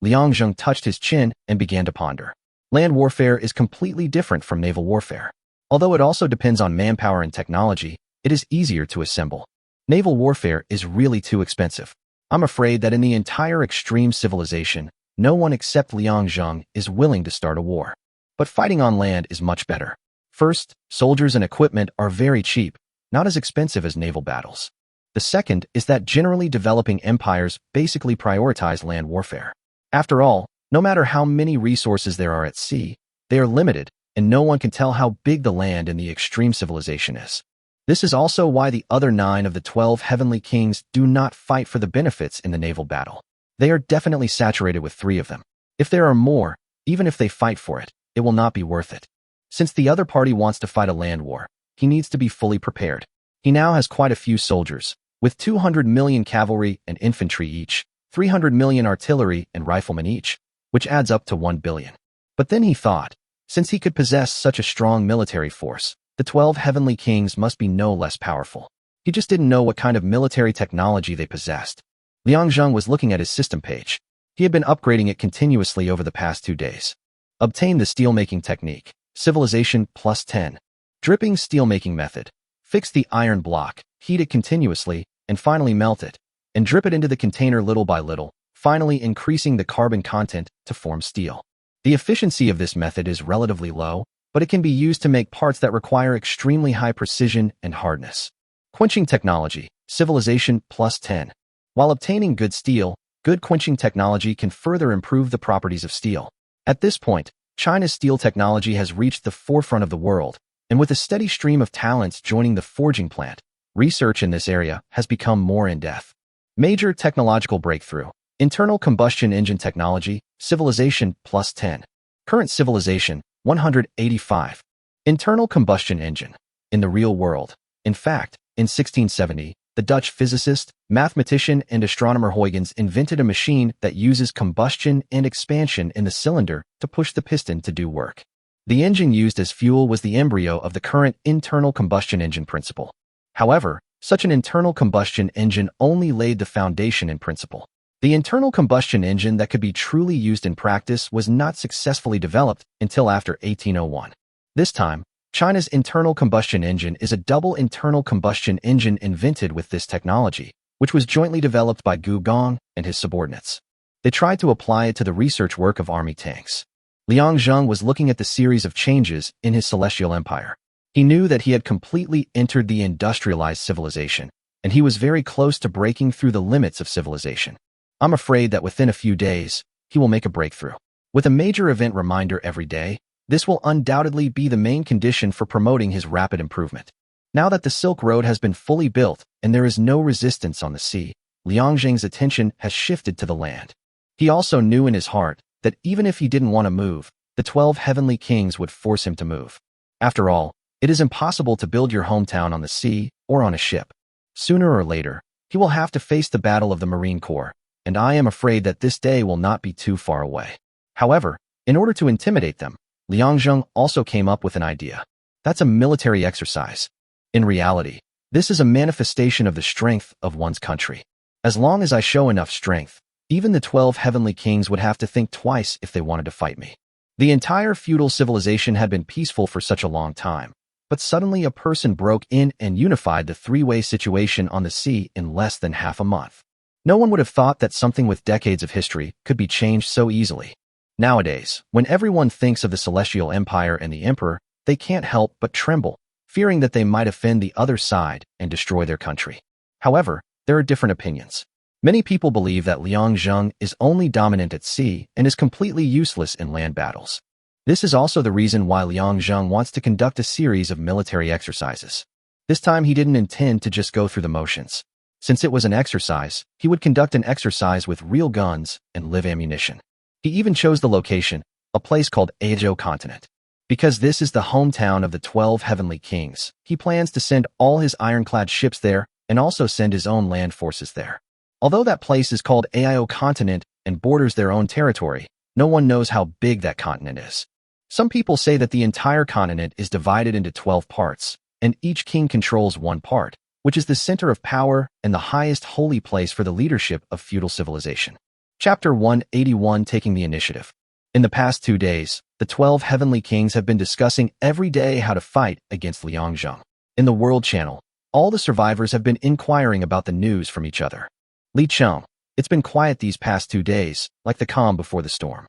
Liang Zheng touched his chin and began to ponder. Land warfare is completely different from naval warfare. Although it also depends on manpower and technology, it is easier to assemble. Naval warfare is really too expensive. I'm afraid that in the entire extreme civilization, no one except Liang Zheng is willing to start a war. But fighting on land is much better. First, soldiers and equipment are very cheap, not as expensive as naval battles. The second is that generally developing empires basically prioritize land warfare. After all, no matter how many resources there are at sea, they are limited, and no one can tell how big the land in the extreme civilization is. This is also why the other 9 of the 12 heavenly kings do not fight for the benefits in the naval battle. They are definitely saturated with 3 of them. If there are more, even if they fight for it, it will not be worth it. Since the other party wants to fight a land war, he needs to be fully prepared. He now has quite a few soldiers, with 200 million cavalry and infantry each, 300 million artillery and riflemen each, which adds up to 1 billion. But then he thought, since he could possess such a strong military force, the 12 heavenly kings must be no less powerful. He just didn't know what kind of military technology they possessed. Liang Zheng was looking at his system page. He had been upgrading it continuously over the past 2 days. Obtain the steelmaking technique. Civilization plus 10. Dripping steelmaking method. Fix the iron block, heat it continuously, and finally melt it, and drip it into the container little by little, finally increasing the carbon content to form steel. The efficiency of this method is relatively low, but it can be used to make parts that require extremely high precision and hardness. Quenching technology. Civilization plus 10. While obtaining good steel, good quenching technology can further improve the properties of steel. At this point, China's steel technology has reached the forefront of the world, and with a steady stream of talents joining the forging plant, research in this area has become more in-depth. Major technological breakthrough. Internal combustion engine technology. Civilization plus 10. Current civilization 185. Internal combustion engine. In the real world. In fact, in 1670, the Dutch physicist, mathematician, and astronomer Huygens invented a machine that uses combustion and expansion in the cylinder to push the piston to do work. The engine used as fuel was the embryo of the current internal combustion engine principle. However, such an internal combustion engine only laid the foundation in principle. The internal combustion engine that could be truly used in practice was not successfully developed until after 1801. This time, China's internal combustion engine is a double internal combustion engine invented with this technology, which was jointly developed by Gu Gong and his subordinates. They tried to apply it to the research work of army tanks. Liang Zheng was looking at the series of changes in his celestial empire. He knew that he had completely entered the industrialized civilization, and he was very close to breaking through the limits of civilization. I'm afraid that within a few days, he will make a breakthrough. With a major event reminder every day, this will undoubtedly be the main condition for promoting his rapid improvement. Now that the Silk Road has been fully built and there is no resistance on the sea, Liang Zheng's attention has shifted to the land. He also knew in his heart that even if he didn't want to move, the 12 heavenly kings would force him to move. After all, it is impossible to build your hometown on the sea or on a ship. Sooner or later, he will have to face the battle of the Marine Corps, and I am afraid that this day will not be too far away. However, in order to intimidate them, Liang Zheng also came up with an idea. That's a military exercise. In reality, this is a manifestation of the strength of one's country. As long as I show enough strength, even the 12 heavenly kings would have to think twice if they wanted to fight me. The entire feudal civilization had been peaceful for such a long time, but suddenly a person broke in and unified the three-way situation on the sea in less than half a month. No one would have thought that something with decades of history could be changed so easily. Nowadays, when everyone thinks of the Celestial Empire and the Emperor, they can't help but tremble, fearing that they might offend the other side and destroy their country. However, there are different opinions. Many people believe that Liang Zheng is only dominant at sea and is completely useless in land battles. This is also the reason why Liang Zheng wants to conduct a series of military exercises. This time he didn't intend to just go through the motions. Since it was an exercise, he would conduct an exercise with real guns and live ammunition. He even chose the location, a place called Ajo Continent. Because this is the hometown of the 12 heavenly kings, he plans to send all his ironclad ships there and also send his own land forces there. Although that place is called Ao Continent and borders their own territory, no one knows how big that continent is. Some people say that the entire continent is divided into 12 parts, and each king controls one part, which is the center of power and the highest holy place for the leadership of feudal civilization. Chapter 181, Taking the Initiative. In the past 2 days, the 12 heavenly kings have been discussing every day how to fight against Liang Zheng. In the World Channel, all the survivors have been inquiring about the news from each other. Li Cheng, it's been quiet these past 2 days, like the calm before the storm.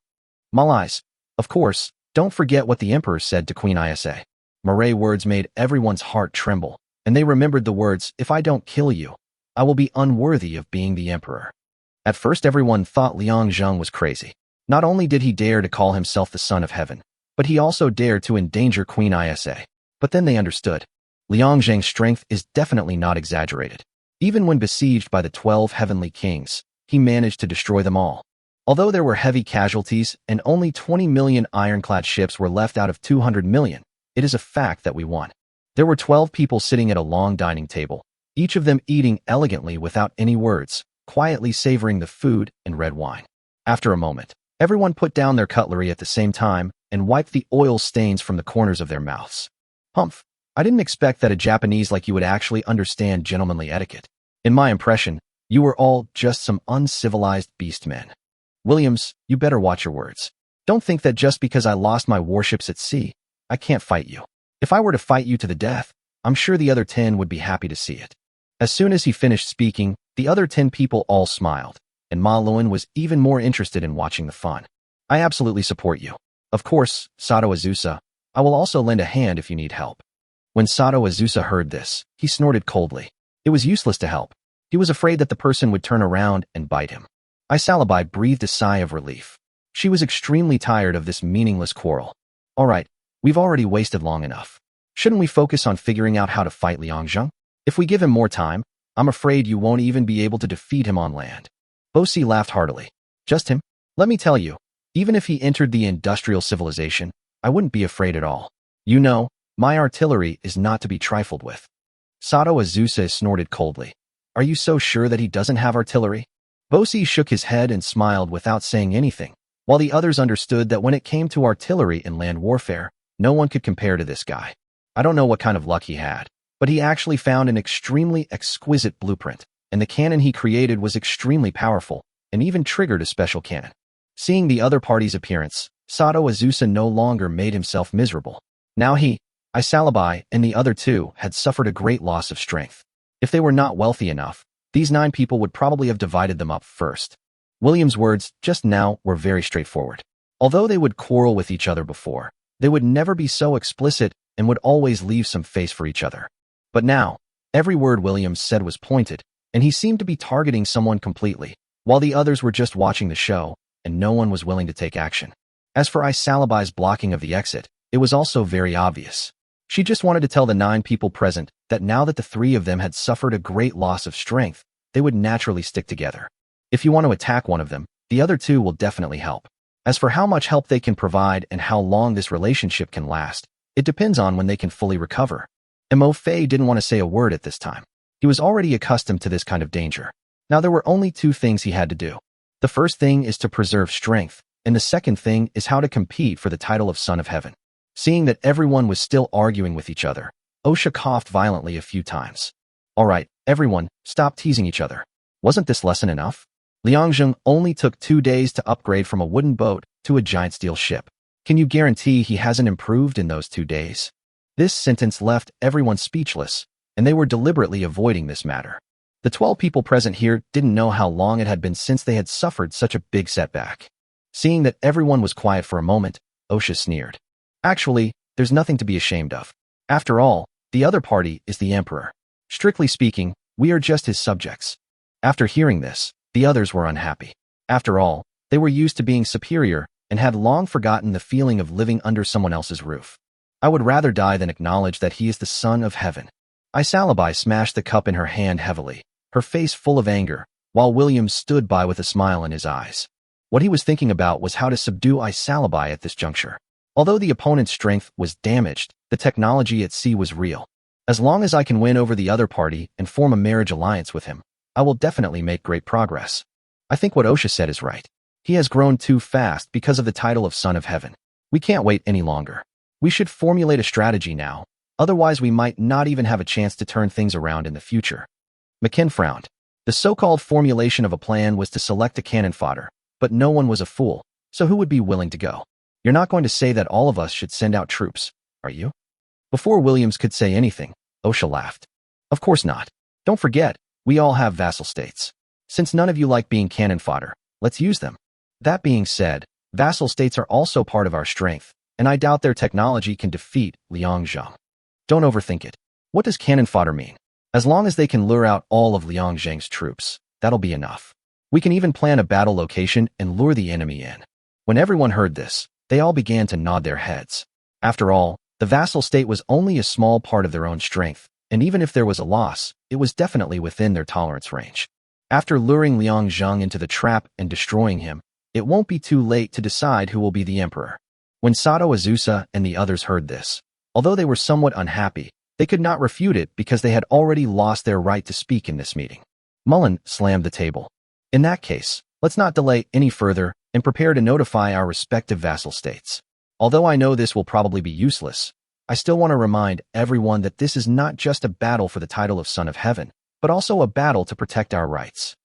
Malais, of course, don't forget what the emperor said to Queen Isa. Marais words made everyone's heart tremble, and they remembered the words, "If I don't kill you, I will be unworthy of being the emperor." At first everyone thought Liang Zheng was crazy. Not only did he dare to call himself the son of heaven, but he also dared to endanger Queen Isa. But then they understood. Liang Zheng's strength is definitely not exaggerated. Even when besieged by the 12 heavenly kings, he managed to destroy them all. Although there were heavy casualties and only 20 million ironclad ships were left out of 200 million, it is a fact that we won. There were 12 people sitting at a long dining table, each of them eating elegantly without any words, quietly savoring the food and red wine. After a moment, everyone put down their cutlery at the same time and wiped the oil stains from the corners of their mouths. Humph, I didn't expect that a Japanese like you would actually understand gentlemanly etiquette. In my impression, you were all just some uncivilized beastmen. Williams, you better watch your words. Don't think that just because I lost my warships at sea, I can't fight you. If I were to fight you to the death, I'm sure the other 10 would be happy to see it. As soon as he finished speaking, the other 10 people all smiled, and Ma Luan was even more interested in watching the fun. I absolutely support you. Of course, Sato Azusa, I will also lend a hand if you need help. When Sato Azusa heard this, he snorted coldly. It was useless to help. He was afraid that the person would turn around and bite him. Isalabai breathed a sigh of relief. She was extremely tired of this meaningless quarrel. All right, we've already wasted long enough. Shouldn't we focus on figuring out how to fight Liangzheng? If we give him more time, I'm afraid you won't even be able to defeat him on land. Bosi laughed heartily. Just him? Let me tell you, even if he entered the industrial civilization, I wouldn't be afraid at all. You know, my artillery is not to be trifled with. Sato Azusa snorted coldly. Are you so sure that he doesn't have artillery? Bosi shook his head and smiled without saying anything, while the others understood that when it came to artillery in land warfare, no one could compare to this guy. I don't know what kind of luck he had, but he actually found an extremely exquisite blueprint, and the cannon he created was extremely powerful, and even triggered a special cannon. Seeing the other party's appearance, Sato Azusa no longer made himself miserable. Now he, Isalabai, and the other two had suffered a great loss of strength. If they were not wealthy enough, these 9 people would probably have divided them up first. William's words just now were very straightforward. Although they would quarrel with each other before, they would never be so explicit and would always leave some face for each other. But now, every word Williams said was pointed, and he seemed to be targeting someone completely, while the others were just watching the show, and no one was willing to take action. As for Isalabai's blocking of the exit, it was also very obvious. She just wanted to tell the 9 people present that now that the 3 of them had suffered a great loss of strength, they would naturally stick together. If you want to attack one of them, the other 2 will definitely help. As for how much help they can provide and how long this relationship can last, it depends on when they can fully recover. Mo Fei didn't want to say a word at this time. He was already accustomed to this kind of danger. Now there were only 2 things he had to do. The first thing is to preserve strength, and the second thing is how to compete for the title of Son of Heaven. Seeing that everyone was still arguing with each other, Osha coughed violently a few times. All right, everyone, stop teasing each other. Wasn't this lesson enough? Liangzheng only took 2 days to upgrade from a wooden boat to a giant steel ship. Can you guarantee he hasn't improved in those 2 days? This sentence left everyone speechless, and they were deliberately avoiding this matter. The 12 people present here didn't know how long it had been since they had suffered such a big setback. Seeing that everyone was quiet for a moment, Osha sneered. Actually, there's nothing to be ashamed of. After all, the other party is the emperor. Strictly speaking, we are just his subjects. After hearing this, the others were unhappy. After all, they were used to being superior and had long forgotten the feeling of living under someone else's roof. I would rather die than acknowledge that he is the Son of Heaven. Isalabai smashed the cup in her hand heavily, her face full of anger, while Williams stood by with a smile in his eyes. What he was thinking about was how to subdue Isalabai at this juncture. Although the opponent's strength was damaged, the technology at sea was real. As long as I can win over the other party and form a marriage alliance with him, I will definitely make great progress. I think what Osha said is right. He has grown too fast because of the title of Son of Heaven. We can't wait any longer. We should formulate a strategy now, otherwise we might not even have a chance to turn things around in the future. McKen frowned. The so-called formulation of a plan was to select a cannon fodder, but no one was a fool, so who would be willing to go? You're not going to say that all of us should send out troops, are you? Before Williams could say anything, Osha laughed. Of course not. Don't forget, we all have vassal states. Since none of you like being cannon fodder, let's use them. That being said, vassal states are also part of our strength, and I doubt their technology can defeat Liangzheng. Don't overthink it. What does cannon fodder mean? As long as they can lure out all of Liangzheng's troops, that'll be enough. We can even plan a battle location and lure the enemy in. When everyone heard this, they all began to nod their heads. After all, the vassal state was only a small part of their own strength, and even if there was a loss, it was definitely within their tolerance range. After luring Liangzheng into the trap and destroying him, it won't be too late to decide who will be the emperor. When Sato Azusa and the others heard this, although they were somewhat unhappy, they could not refute it because they had already lost their right to speak in this meeting. Mullen slammed the table. In that case, let's not delay any further and prepare to notify our respective vassal states. Although I know this will probably be useless, I still want to remind everyone that this is not just a battle for the title of Son of Heaven, but also a battle to protect our rights.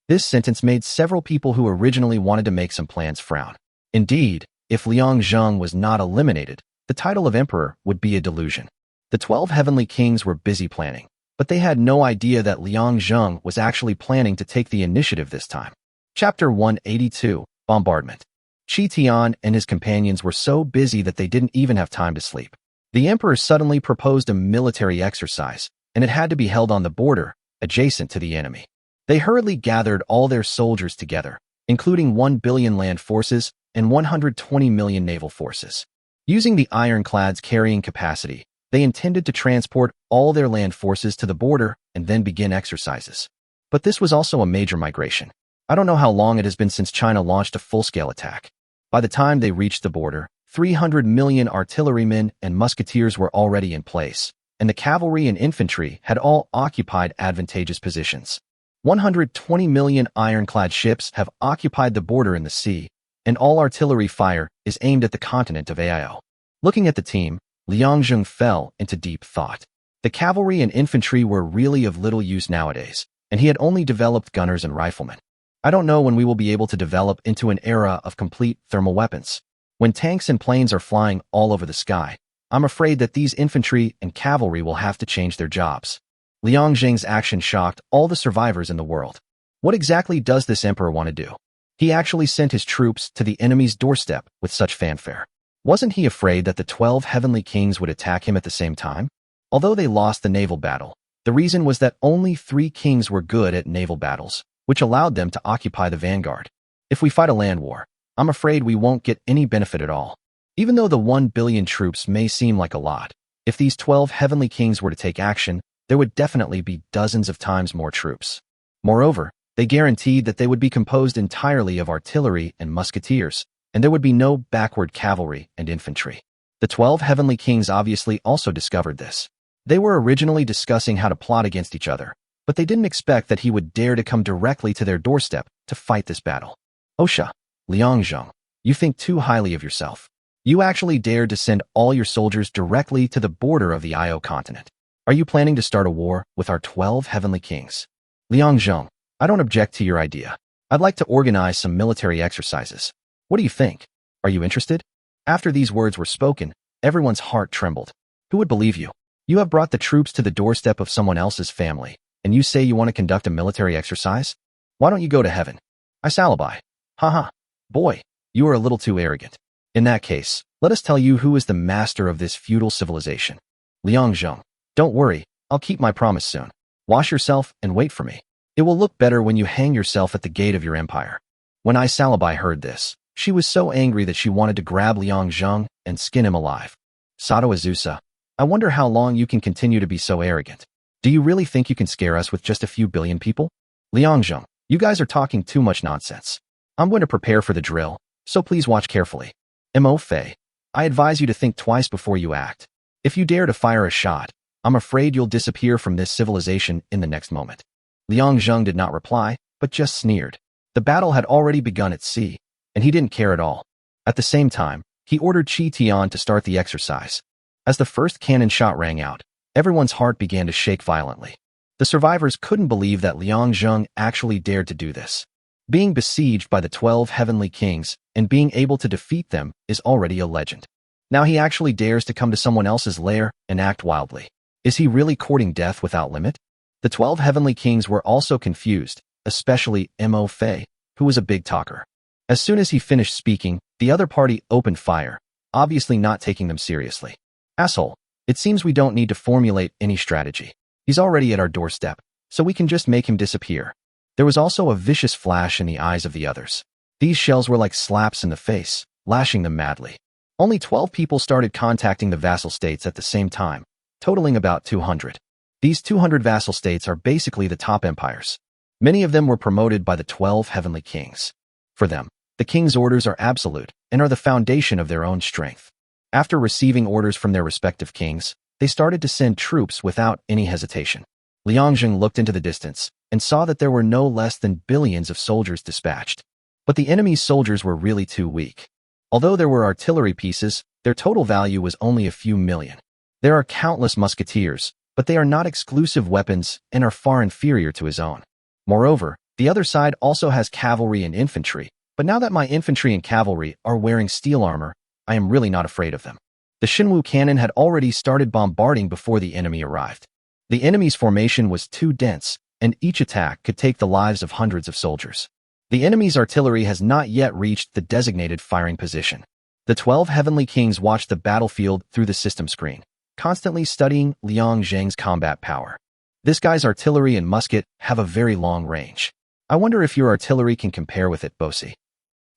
This sentence made several people who originally wanted to make some plans frown. Indeed, if Liang Zheng was not eliminated, the title of emperor would be a delusion. The 12 heavenly kings were busy planning, but they had no idea that Liang Zheng was actually planning to take the initiative this time. Chapter 182, Bombardment. Qi Tian and his companions were so busy that they didn't even have time to sleep. The emperor suddenly proposed a military exercise, and it had to be held on the border, adjacent to the enemy. They hurriedly gathered all their soldiers together, including 1 billion land forces and 120 million naval forces. Using the ironclad's carrying capacity, they intended to transport all their land forces to the border and then begin exercises. But this was also a major migration. I don't know how long it has been since China launched a full-scale attack. By the time they reached the border, 300 million artillerymen and musketeers were already in place, and the cavalry and infantry had all occupied advantageous positions. 120 million ironclad ships have occupied the border in the sea, and all artillery fire is aimed at the continent of Ao. Looking at the team, Liang Zheng fell into deep thought. The cavalry and infantry were really of little use nowadays, and he had only developed gunners and riflemen. I don't know when we will be able to develop into an era of complete thermal weapons. When tanks and planes are flying all over the sky, I'm afraid that these infantry and cavalry will have to change their jobs. Liang Zheng's action shocked all the survivors in the world. What exactly does this emperor want to do? He actually sent his troops to the enemy's doorstep with such fanfare. Wasn't he afraid that the 12 heavenly kings would attack him at the same time? Although they lost the naval battle, the reason was that only 3 kings were good at naval battles, which allowed them to occupy the vanguard. If we fight a land war, I'm afraid we won't get any benefit at all. Even though the 1 billion troops may seem like a lot, if these 12 heavenly kings were to take action, there would definitely be dozens of times more troops. Moreover, they guaranteed that they would be composed entirely of artillery and musketeers, and there would be no backward cavalry and infantry. The 12 heavenly kings obviously also discovered this. They were originally discussing how to plot against each other, but they didn't expect that he would dare to come directly to their doorstep to fight this battle. Osha, Liang Zheng, you think too highly of yourself. You actually dared to send all your soldiers directly to the border of the Io continent. Are you planning to start a war with our 12 heavenly kings? Liang Zheng, I don't object to your idea. I'd like to organize some military exercises. What do you think? Are you interested? After these words were spoken, everyone's heart trembled. Who would believe you? You have brought the troops to the doorstep of someone else's family, and you say you want to conduct a military exercise? Why don't you go to heaven? I salibi. Haha. Boy, you are a little too arrogant. In that case, let us tell you who is the master of this feudal civilization. Liang Zheng. Don't worry, I'll keep my promise soon. Wash yourself and wait for me. It will look better when you hang yourself at the gate of your empire. When Salibi heard this, she was so angry that she wanted to grab Liang Zheng and skin him alive. Sato Azusa, I wonder how long you can continue to be so arrogant. Do you really think you can scare us with just a few billion people? Liang Zheng, you guys are talking too much nonsense. I'm going to prepare for the drill, so please watch carefully. Mo Fei, I advise you to think twice before you act. If you dare to fire a shot, I'm afraid you'll disappear from this civilization in the next moment. Liang Zheng did not reply, but just sneered. The battle had already begun at sea, and he didn't care at all. At the same time, he ordered Qi Tian to start the exercise. As the first cannon shot rang out, everyone's heart began to shake violently. The survivors couldn't believe that Liang Zheng actually dared to do this. Being besieged by the 12 heavenly kings and being able to defeat them is already a legend. Now he actually dares to come to someone else's lair and act wildly. Is he really courting death without limit? The 12 heavenly kings were also confused, especially Mo Fei, who was a big talker. As soon as he finished speaking, the other party opened fire, obviously not taking them seriously. Asshole, it seems we don't need to formulate any strategy. He's already at our doorstep, so we can just make him disappear. There was also a vicious flash in the eyes of the others. These shells were like slaps in the face, lashing them madly. Only 12 people started contacting the vassal states at the same time, totaling about 200. These 200 vassal states are basically the top empires. Many of them were promoted by the 12 heavenly kings. For them, the king's orders are absolute and are the foundation of their own strength. After receiving orders from their respective kings, they started to send troops without any hesitation. Liang Zheng looked into the distance and saw that there were no less than billions of soldiers dispatched. But the enemy's soldiers were really too weak. Although there were artillery pieces, their total value was only a few million. There are countless musketeers, but they are not exclusive weapons and are far inferior to his own. Moreover, the other side also has cavalry and infantry, but now that my infantry and cavalry are wearing steel armor, I am really not afraid of them. The Shinwu cannon had already started bombarding before the enemy arrived. The enemy's formation was too dense, and each attack could take the lives of hundreds of soldiers. The enemy's artillery has not yet reached the designated firing position. The 12 Heavenly Kings watched the battlefield through the system screen, constantly studying Liang Zheng's combat power. This guy's artillery and musket have a very long range. I wonder if your artillery can compare with it, Bosi.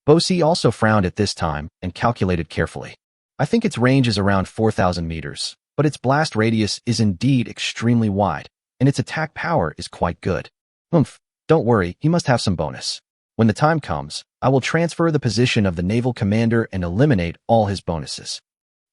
Bosi also frowned at this time and calculated carefully. I think its range is around 4,000 meters, but its blast radius is indeed extremely wide, and its attack power is quite good. Don't worry, he must have some bonus. When the time comes, I will transfer the position of the naval commander and eliminate all his bonuses.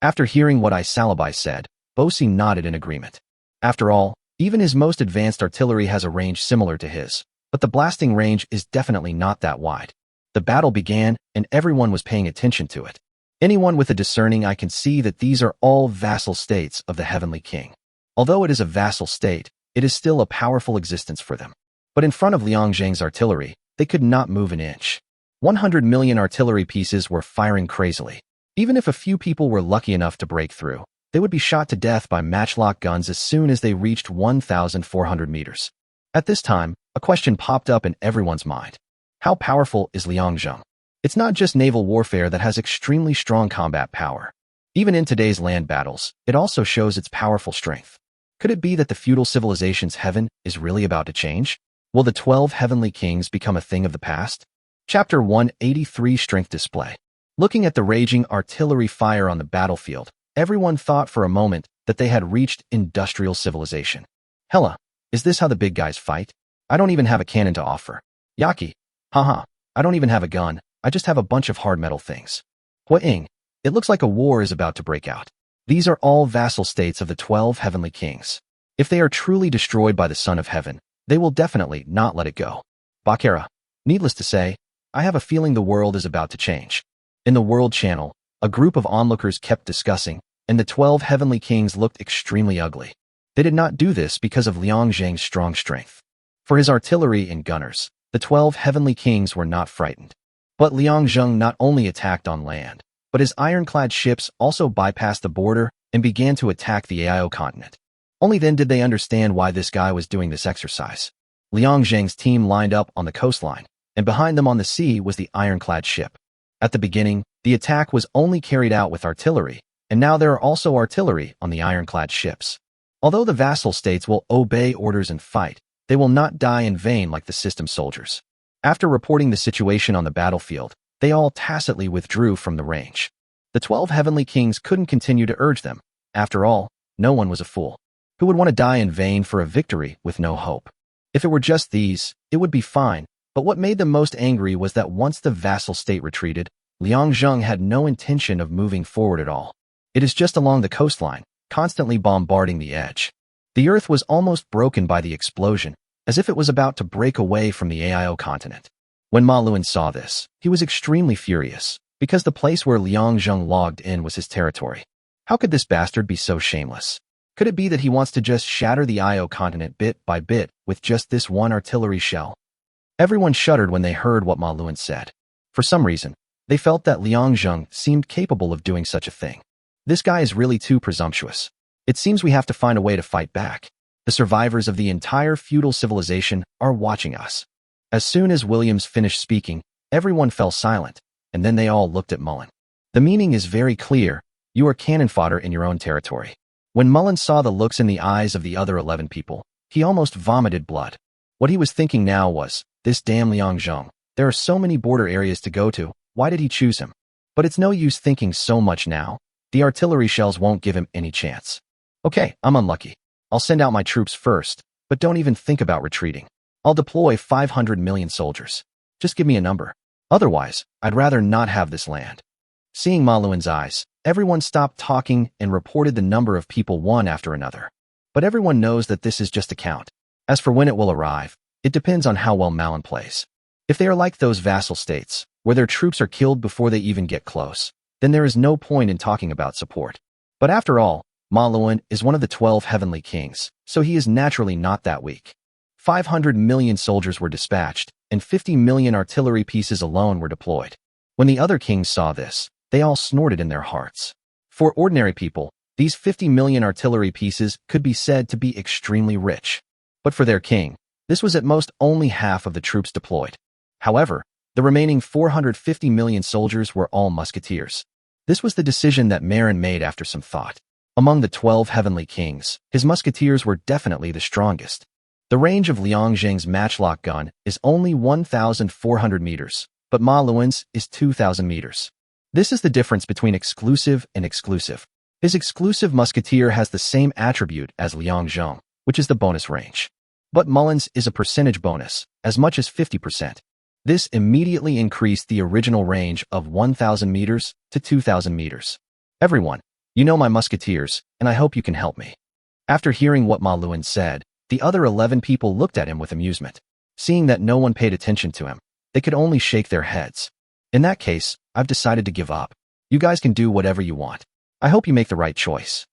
After hearing what Salabai said, Bosi nodded in agreement. After all, even his most advanced artillery has a range similar to his, but the blasting range is definitely not that wide. The battle began, and everyone was paying attention to it. Anyone with a discerning eye can see that these are all vassal states of the Heavenly King. Although it is a vassal state, it is still a powerful existence for them. But in front of Liang Zheng's artillery, they could not move an inch. 100 million artillery pieces were firing crazily. Even if a few people were lucky enough to break through, they would be shot to death by matchlock guns as soon as they reached 1,400 meters. At this time, a question popped up in everyone's mind. How powerful is Liang Zheng? It's not just naval warfare that has extremely strong combat power. Even in today's land battles, it also shows its powerful strength. Could it be that the feudal civilization's heaven is really about to change? Will the 12 Heavenly Kings become a thing of the past? Chapter 183 Strength Display. Looking at the raging artillery fire on the battlefield, everyone thought for a moment that they had reached industrial civilization. Hella, is this how the big guys fight? I don't even have a cannon to offer. Yaki. Haha, I don't even have a gun. I just have a bunch of hard metal things. Hua'ing, it looks like a war is about to break out. These are all vassal states of the 12 Heavenly Kings. If they are truly destroyed by the Son of Heaven, they will definitely not let it go. Bakara. Needless to say, I have a feeling the world is about to change. In the World Channel, a group of onlookers kept discussing, and the 12 Heavenly Kings looked extremely ugly. They did not do this because of Liang Zheng's strong strength. For his artillery and gunners, the 12 Heavenly Kings were not frightened. But Liang Zheng not only attacked on land, but his ironclad ships also bypassed the border and began to attack the AIO continent. Only then did they understand why this guy was doing this exercise. Liang Zheng's team lined up on the coastline, and behind them on the sea was the ironclad ship. At the beginning, the attack was only carried out with artillery, and now there are also artillery on the ironclad ships. Although the vassal states will obey orders and fight, they will not die in vain like the system soldiers. After reporting the situation on the battlefield, they all tacitly withdrew from the range. The 12 Heavenly Kings couldn't continue to urge them. After all, no one was a fool. Who would want to die in vain for a victory with no hope? If it were just these, it would be fine, but what made them most angry was that once the vassal state retreated, Liang Zheng had no intention of moving forward at all. It is just along the coastline, constantly bombarding the edge. The earth was almost broken by the explosion, as if it was about to break away from the AIO continent. When Ma Luan saw this, he was extremely furious, because the place where Liang Zheng logged in was his territory. How could this bastard be so shameless? Could it be that he wants to just shatter the AIO continent bit by bit with just this one artillery shell? Everyone shuddered when they heard what Ma Luan said. For some reason, they felt that Liang Zheng seemed capable of doing such a thing. This guy is really too presumptuous. It seems we have to find a way to fight back. The survivors of the entire feudal civilization are watching us. As soon as Williams finished speaking, everyone fell silent, and then they all looked at Mullen. The meaning is very clear. You are cannon fodder in your own territory. When Mullen saw the looks in the eyes of the other 11 people, he almost vomited blood. What he was thinking now was, this damn Liang Zheng, there are so many border areas to go to, why did he choose him? But it's no use thinking so much now. The artillery shells won't give him any chance. Okay, I'm unlucky. I'll send out my troops first, but don't even think about retreating. I'll deploy 500 million soldiers. Just give me a number. Otherwise, I'd rather not have this land. Seeing Ma Luan's eyes, everyone stopped talking and reported the number of people one after another. But everyone knows that this is just a count. As for when it will arrive, it depends on how well Malin plays. If they are like those vassal states, where their troops are killed before they even get close, then there is no point in talking about support. But after all, Ma Luan is one of the 12 heavenly kings, so he is naturally not that weak. 500 million soldiers were dispatched, and 50 million artillery pieces alone were deployed. When the other kings saw this, they all snorted in their hearts. For ordinary people, these 50 million artillery pieces could be said to be extremely rich. But for their king, this was at most only half of the troops deployed. However, the remaining 450 million soldiers were all musketeers. This was the decision that Marin made after some thought. Among the 12 heavenly kings, his musketeers were definitely the strongest. The range of Liang Zheng's matchlock gun is only 1,400 meters, but Ma Luan's is 2,000 meters. This is the difference between exclusive and exclusive. His exclusive musketeer has the same attribute as Liang Zheng, which is the bonus range. But Mullen's is a percentage bonus, as much as 50%. This immediately increased the original range of 1,000 meters to 2,000 meters. Everyone, you know my musketeers, and I hope you can help me. After hearing what Ma Luan said, the other 11 people looked at him with amusement. Seeing that no one paid attention to him, they could only shake their heads. In that case, I've decided to give up. You guys can do whatever you want. I hope you make the right choice.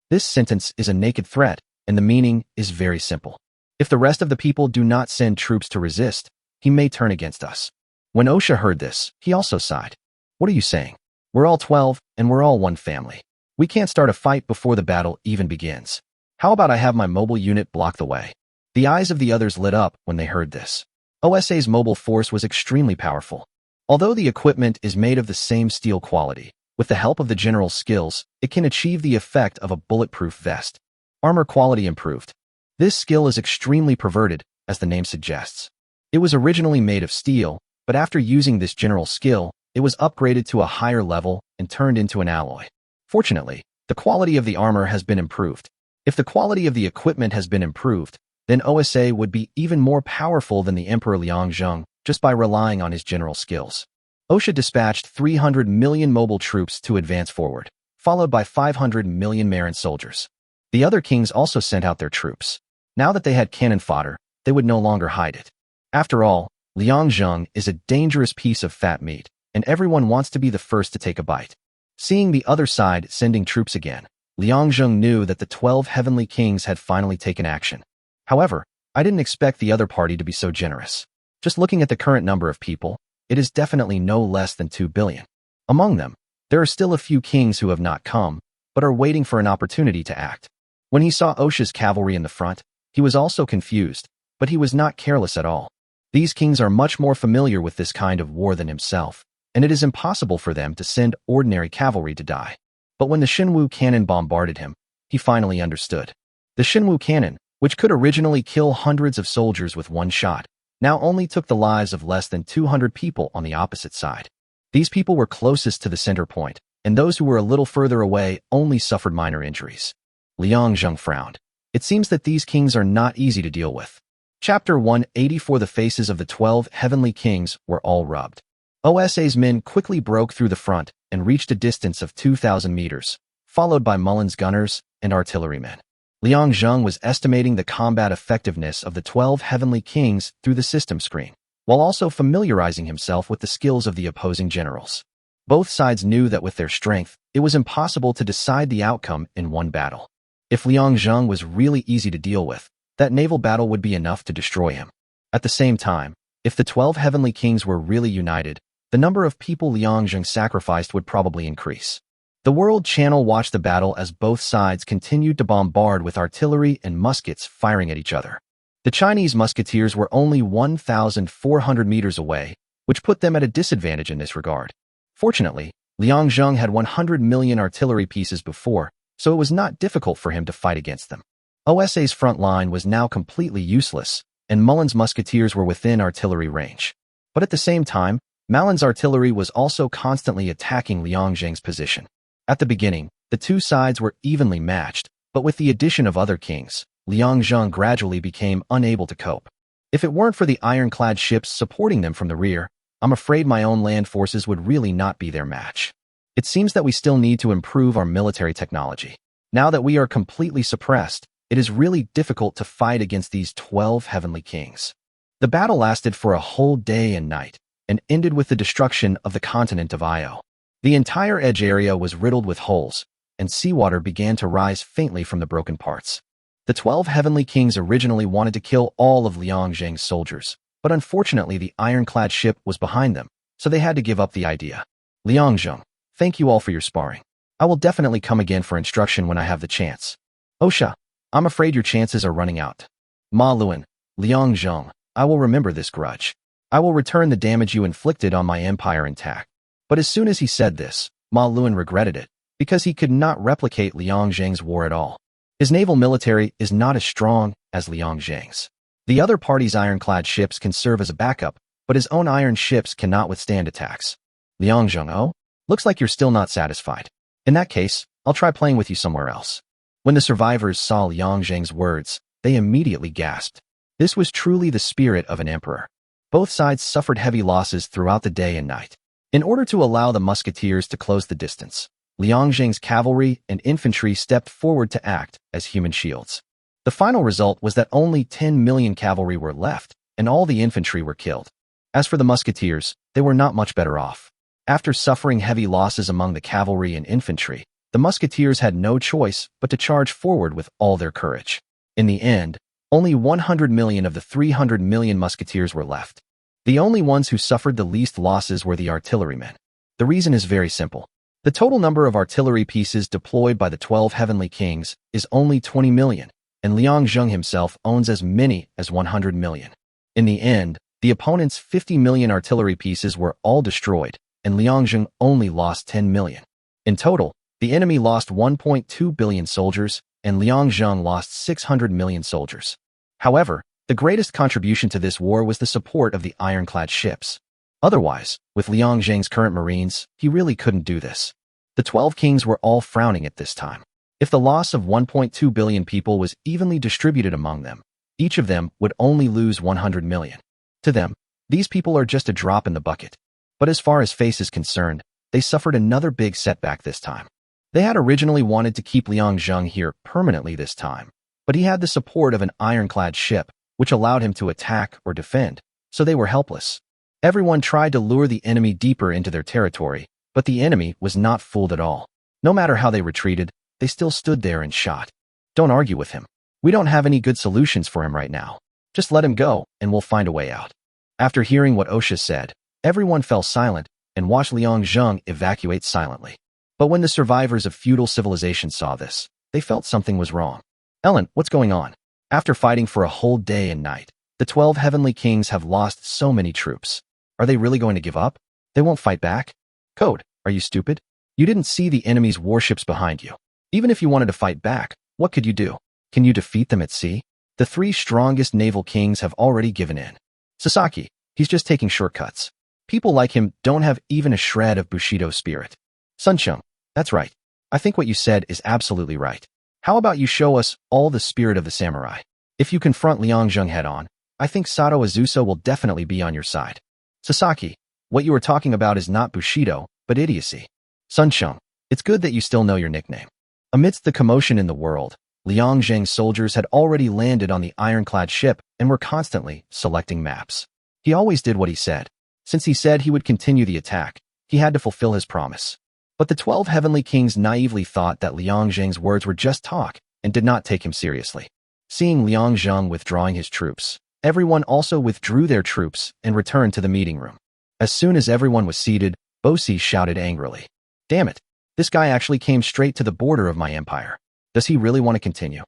This sentence is a naked threat, and the meaning is very simple. If the rest of the people do not send troops to resist, he may turn against us. When Osha heard this, he also sighed. What are you saying? We're all 12, and we're all one family. We can't start a fight before the battle even begins. How about I have my mobile unit block the way? The eyes of the others lit up when they heard this. OSA's mobile force was extremely powerful. Although the equipment is made of the same steel quality, with the help of the general's skills, it can achieve the effect of a bulletproof vest. Armor quality improved. This skill is extremely perverted, as the name suggests. It was originally made of steel, but after using this general skill, it was upgraded to a higher level and turned into an alloy. Fortunately, the quality of the armor has been improved. If the quality of the equipment has been improved, then OSA would be even more powerful than the Emperor Liang Zheng just by relying on his general skills. Osha dispatched 300 million mobile troops to advance forward, followed by 500 million Marin soldiers. The other kings also sent out their troops. Now that they had cannon fodder, they would no longer hide it. After all, Liang Zheng is a dangerous piece of fat meat, and everyone wants to be the first to take a bite. Seeing the other side sending troops again, Liang Zheng knew that the 12 heavenly kings had finally taken action. However, I didn't expect the other party to be so generous. Just looking at the current number of people, it is definitely no less than 2 billion. Among them, there are still a few kings who have not come, but are waiting for an opportunity to act. When he saw Osha's cavalry in the front, he was also confused, but he was not careless at all. These kings are much more familiar with this kind of war than himself, and it is impossible for them to send ordinary cavalry to die. But when the Shinwu cannon bombarded him, he finally understood. The Shinwu cannon, which could originally kill hundreds of soldiers with one shot, now only took the lives of less than 200 people on the opposite side. These people were closest to the center point, and those who were a little further away only suffered minor injuries. Liang Zheng frowned. It seems that these kings are not easy to deal with. Chapter 184. The faces of the 12 heavenly kings were all rubbed. OSA's men quickly broke through the front and reached a distance of 2,000 meters, followed by Mullen's gunners and artillerymen. Liang Zheng was estimating the combat effectiveness of the 12 heavenly kings through the system screen, while also familiarizing himself with the skills of the opposing generals. Both sides knew that with their strength, it was impossible to decide the outcome in one battle. If Liang Zheng was really easy to deal with, that naval battle would be enough to destroy him. At the same time, if the 12 heavenly kings were really united, the number of people Liang Zheng sacrificed would probably increase. The World Channel watched the battle as both sides continued to bombard with artillery and muskets firing at each other. The Chinese musketeers were only 1,400 meters away, which put them at a disadvantage in this regard. Fortunately, Liang Zheng had 100 million artillery pieces before, so it was not difficult for him to fight against them. OSA's front line was now completely useless, and Mullen's musketeers were within artillery range. But at the same time, Mullen's artillery was also constantly attacking Liang Zheng's position. At the beginning, the two sides were evenly matched, but with the addition of other kings, Liang Zheng gradually became unable to cope. If it weren't for the ironclad ships supporting them from the rear, I'm afraid my own land forces would really not be their match. It seems that we still need to improve our military technology. Now that we are completely suppressed, it is really difficult to fight against these 12 heavenly kings. The battle lasted for a whole day and night, and ended with the destruction of the continent of Io. The entire edge area was riddled with holes, and seawater began to rise faintly from the broken parts. The 12 heavenly kings originally wanted to kill all of Liang Zheng's soldiers, but unfortunately the ironclad ship was behind them, so they had to give up the idea. Liang Zheng, thank you all for your sparring. I will definitely come again for instruction when I have the chance. Osha, I'm afraid your chances are running out. Ma Luan, Liang Zheng, I will remember this grudge. I will return the damage you inflicted on my empire intact. But as soon as he said this, Ma Luan regretted it, because he could not replicate Liang Zheng's war at all. His naval military is not as strong as Liang Zheng's. The other party's ironclad ships can serve as a backup, but his own iron ships cannot withstand attacks. Liang Zheng, oh? Looks like you're still not satisfied. In that case, I'll try playing with you somewhere else. When the survivors saw Liang Zheng's words, they immediately gasped. This was truly the spirit of an emperor. Both sides suffered heavy losses throughout the day and night. In order to allow the musketeers to close the distance, Liang Zheng's cavalry and infantry stepped forward to act as human shields. The final result was that only 10 million cavalry were left, and all the infantry were killed. As for the musketeers, they were not much better off. After suffering heavy losses among the cavalry and infantry, the musketeers had no choice but to charge forward with all their courage. In the end, only 100 million of the 300 million musketeers were left. The only ones who suffered the least losses were the artillerymen. The reason is very simple. The total number of artillery pieces deployed by the 12 heavenly kings is only 20 million, and Liang Zheng himself owns as many as 100 million. In the end, the opponent's 50 million artillery pieces were all destroyed, and Liang Zheng only lost 10 million. In total, the enemy lost 1.2 billion soldiers, and Liang Zheng lost 600 million soldiers. However, the greatest contribution to this war was the support of the ironclad ships. Otherwise, with Liang Zheng's current marines, he really couldn't do this. The 12 kings were all frowning at this time. If the loss of 1.2 billion people was evenly distributed among them, each of them would only lose 100 million. To them, these people are just a drop in the bucket. But as far as Face is concerned, they suffered another big setback this time. They had originally wanted to keep Liang Zheng here permanently this time, but he had the support of an ironclad ship, which allowed him to attack or defend, so they were helpless. Everyone tried to lure the enemy deeper into their territory, but the enemy was not fooled at all. No matter how they retreated, they still stood there and shot. Don't argue with him. We don't have any good solutions for him right now. Just let him go, and we'll find a way out. After hearing what Osha said, everyone fell silent and watched Liang Zheng evacuate silently. But when the survivors of feudal civilization saw this, they felt something was wrong. Ellen, what's going on? After fighting for a whole day and night, the 12 heavenly kings have lost so many troops. Are they really going to give up? They won't fight back? Code, are you stupid? You didn't see the enemy's warships behind you. Even if you wanted to fight back, what could you do? Can you defeat them at sea? The 3 strongest naval kings have already given in. Sasaki, he's just taking shortcuts. People like him don't have even a shred of Bushido spirit. Sunchung, that's right. I think what you said is absolutely right. How about you show us all the spirit of the samurai? If you confront Liang Zheng head-on, I think Sato Azusa will definitely be on your side. Sasaki, what you are talking about is not Bushido, but idiocy. Sunchung, it's good that you still know your nickname. Amidst the commotion in the world, Liang Zheng's soldiers had already landed on the ironclad ship and were constantly selecting maps. He always did what he said. Since he said he would continue the attack, he had to fulfill his promise. But the 12 heavenly kings naively thought that Liang Zheng's words were just talk and did not take him seriously. Seeing Liang Zheng withdrawing his troops, everyone also withdrew their troops and returned to the meeting room. As soon as everyone was seated, Bosi shouted angrily, "Damn it! This guy actually came straight to the border of my empire. Does he really want to continue?"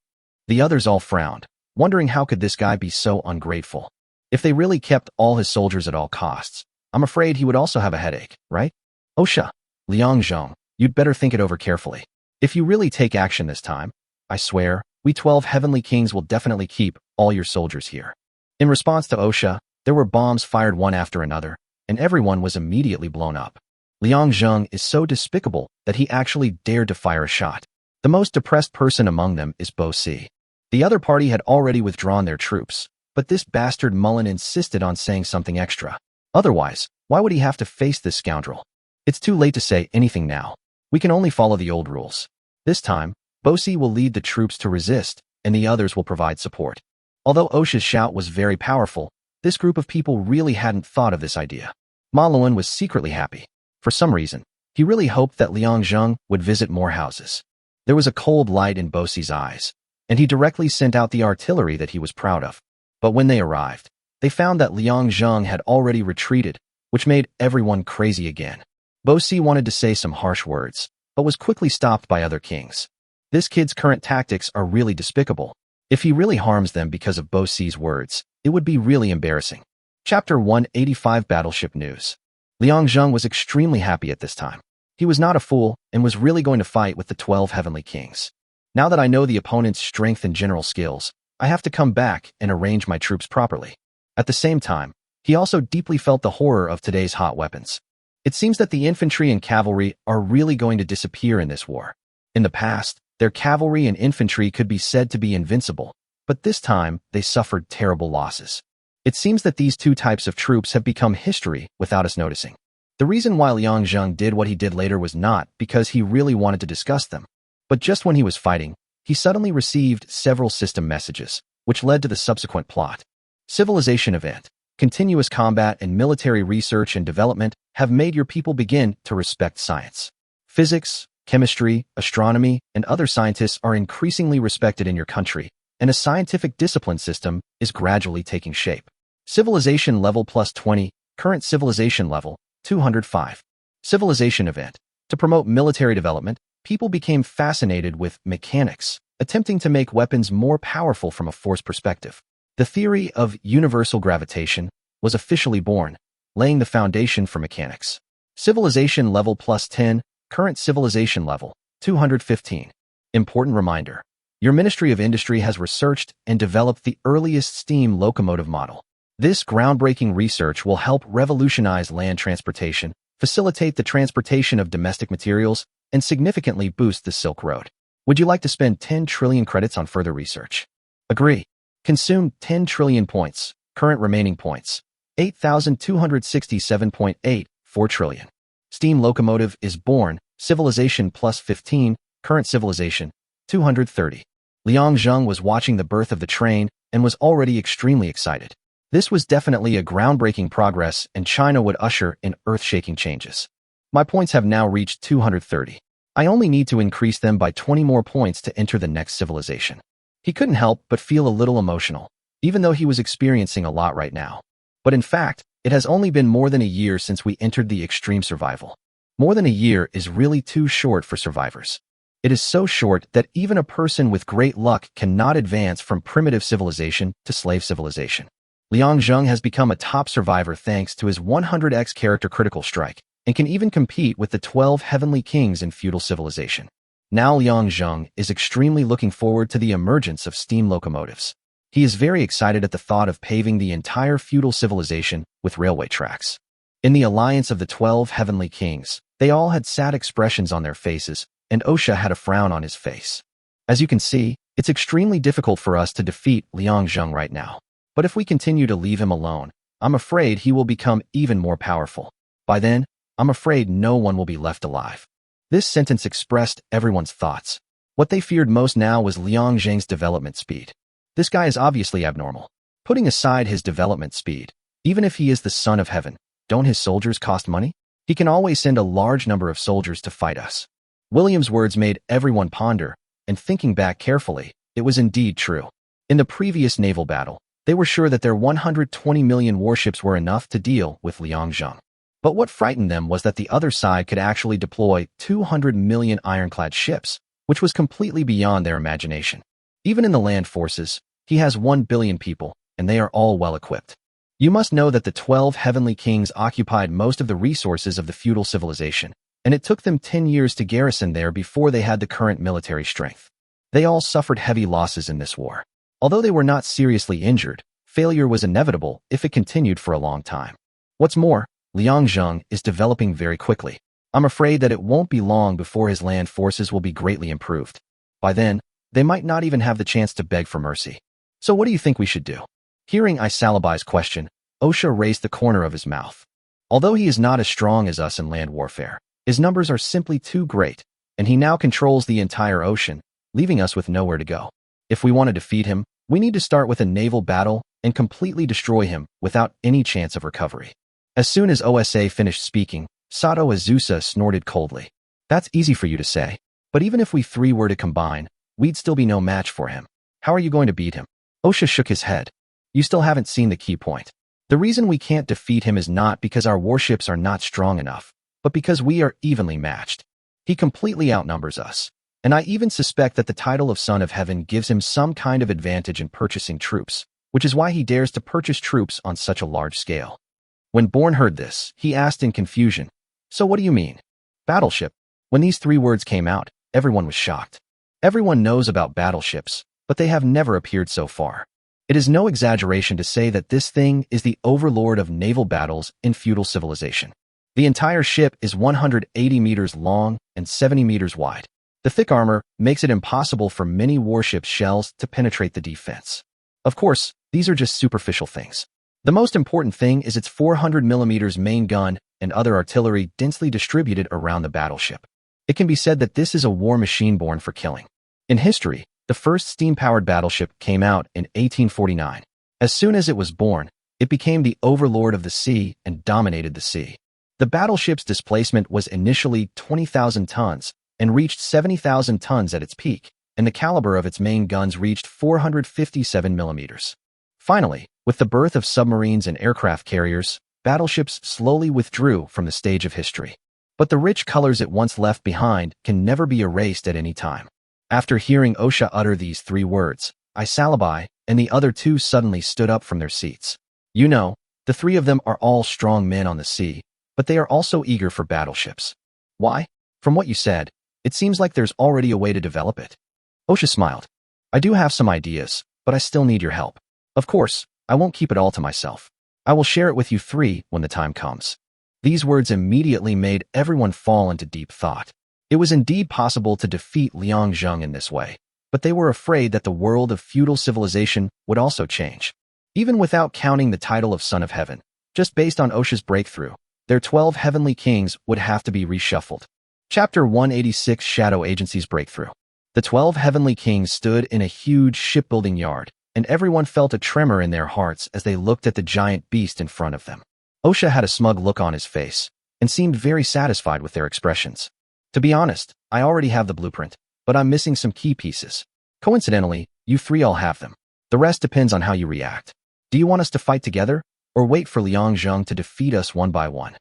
The others all frowned, wondering how could this guy be so ungrateful. If they really kept all his soldiers at all costs, I'm afraid he would also have a headache, right? Osha, Liang Zheng, you'd better think it over carefully. If you really take action this time, I swear, we 12 heavenly kings will definitely keep all your soldiers here. In response to Osha, there were bombs fired one after another, and everyone was immediately blown up. Liang Zheng is so despicable that he actually dared to fire a shot. The most depressed person among them is Bo Si. The other party had already withdrawn their troops, but this bastard Mullen insisted on saying something extra. Otherwise, why would he have to face this scoundrel? It's too late to say anything now. We can only follow the old rules. This time, Bo Si will lead the troops to resist, and the others will provide support. Although Osha's shout was very powerful, this group of people really hadn't thought of this idea. Ma Luan was secretly happy. For some reason, he really hoped that Liang Zheng would visit more houses. There was a cold light in Bosei's eyes, and he directly sent out the artillery that he was proud of. But when they arrived, they found that Liang Zheng had already retreated, which made everyone crazy again. Bosei wanted to say some harsh words, but was quickly stopped by other kings. This kid's current tactics are really despicable. If he really harms them because of Bosei's words, it would be really embarrassing. Chapter 185 Battleship News. Liang Zheng was extremely happy at this time. He was not a fool and was really going to fight with the 12 Heavenly Kings. Now that I know the opponent's strength and general skills, I have to come back and arrange my troops properly. At the same time, he also deeply felt the horror of today's hot weapons. It seems that the infantry and cavalry are really going to disappear in this war. In the past, their cavalry and infantry could be said to be invincible, but this time they suffered terrible losses. It seems that these two types of troops have become history without us noticing. The reason why Liang Zheng did what he did later was not because he really wanted to discuss them, but just when he was fighting, he suddenly received several system messages, which led to the subsequent plot. Civilization event. Continuous combat and military research and development have made your people begin to respect science. Physics, chemistry, astronomy, and other scientists are increasingly respected in your country, and a scientific discipline system is gradually taking shape. Civilization level plus 20, current civilization level, 205. Civilization event. To promote military development, people became fascinated with mechanics, attempting to make weapons more powerful from a force perspective. The theory of universal gravitation was officially born, laying the foundation for mechanics. Civilization level plus 10, current civilization level, 215. Important reminder. Your Ministry of Industry has researched and developed the earliest steam locomotive model. This groundbreaking research will help revolutionize land transportation, facilitate the transportation of domestic materials, and significantly boost the Silk Road. Would you like to spend 10 trillion credits on further research? Agree. Consume 10 trillion points, current remaining points, 8,267.8, 4 trillion. Steam locomotive is born, civilization plus 15, current civilization, 230. Liang Zheng was watching the birth of the train and was already extremely excited. This was definitely a groundbreaking progress, and China would usher in earth-shaking changes. My points have now reached 230. I only need to increase them by 20 more points to enter the next civilization. He couldn't help but feel a little emotional, even though he was experiencing a lot right now. But in fact, it has only been more than a year since we entered the extreme survival. More than a year is really too short for survivors. It is so short that even a person with great luck cannot advance from primitive civilization to slave civilization. Liang Zheng has become a top survivor thanks to his 100x character critical strike, and can even compete with the 12 heavenly kings in feudal civilization. Now Liang Zheng is extremely looking forward to the emergence of steam locomotives. He is very excited at the thought of paving the entire feudal civilization with railway tracks. In the alliance of the 12 heavenly kings, they all had sad expressions on their faces, and Osha had a frown on his face. As you can see, it's extremely difficult for us to defeat Liang Zheng right now. But if we continue to leave him alone, I'm afraid he will become even more powerful. By then, I'm afraid no one will be left alive. This sentence expressed everyone's thoughts. What they feared most now was Liang Zheng's development speed. This guy is obviously abnormal. Putting aside his development speed, even if he is the son of heaven, don't his soldiers cost money? He can always send a large number of soldiers to fight us. William's words made everyone ponder, and thinking back carefully, it was indeed true. In the previous naval battle, they were sure that their 120 million warships were enough to deal with Liang Zheng. But what frightened them was that the other side could actually deploy 200 million ironclad ships, which was completely beyond their imagination. Even in the land forces, he has 1 billion people, and they are all well equipped. You must know that the 12 heavenly kings occupied most of the resources of the feudal civilization, and it took them 10 years to garrison there before they had the current military strength. They all suffered heavy losses in this war. Although they were not seriously injured, failure was inevitable if it continued for a long time. What's more, Liang Zheng is developing very quickly. I'm afraid that it won't be long before his land forces will be greatly improved. By then, they might not even have the chance to beg for mercy. So what do you think we should do? Hearing Isalabai's question, Osha raised the corner of his mouth. Although he is not as strong as us in land warfare, his numbers are simply too great, and he now controls the entire ocean, leaving us with nowhere to go. If we want to defeat him, we need to start with a naval battle and completely destroy him without any chance of recovery. As soon as OSA finished speaking, Sato Azusa snorted coldly. That's easy for you to say. But even if we three were to combine, we'd still be no match for him. How are you going to beat him? Osha shook his head. You still haven't seen the key point. The reason we can't defeat him is not because our warships are not strong enough, but because we are evenly matched. He completely outnumbers us. And I even suspect that the title of Son of Heaven gives him some kind of advantage in purchasing troops, which is why he dares to purchase troops on such a large scale. When Bourne heard this, he asked in confusion, So what do you mean? Battleship. When these three words came out, everyone was shocked. Everyone knows about battleships, but they have never appeared so far. It is no exaggeration to say that this thing is the overlord of naval battles in feudal civilization. The entire ship is 180 meters long and 70 meters wide. The thick armor makes it impossible for many warship shells to penetrate the defense. Of course, these are just superficial things. The most important thing is its 400mm main gun and other artillery densely distributed around the battleship. It can be said that this is a war machine born for killing. In history, the first steam-powered battleship came out in 1849. As soon as it was born, it became the overlord of the sea and dominated the sea. The battleship's displacement was initially 20,000 tons and reached 70,000 tons at its peak, and the caliber of its main guns reached 457 millimeters. Finally, with the birth of submarines and aircraft carriers, battleships slowly withdrew from the stage of history. But the rich colors it once left behind can never be erased at any time. After hearing Osha utter these three words, Isalabai and the other two suddenly stood up from their seats. You know, the three of them are all strong men on the sea, but they are also eager for battleships. Why? From what you said, it seems like there's already a way to develop it. Osha smiled. I do have some ideas, but I still need your help. Of course, I won't keep it all to myself. I will share it with you three when the time comes. These words immediately made everyone fall into deep thought. It was indeed possible to defeat Liang Zheng in this way, but they were afraid that the world of feudal civilization would also change. Even without counting the title of Son of Heaven, just based on Osha's breakthrough, their 12 heavenly kings would have to be reshuffled. Chapter 186 Shadow Agency's Breakthrough. The 12 heavenly kings stood in a huge shipbuilding yard, and everyone felt a tremor in their hearts as they looked at the giant beast in front of them. Osha had a smug look on his face, and seemed very satisfied with their expressions. To be honest, I already have the blueprint, but I'm missing some key pieces. Coincidentally, you three all have them. The rest depends on how you react. Do you want us to fight together, or wait for Liang Zheng to defeat us one by one?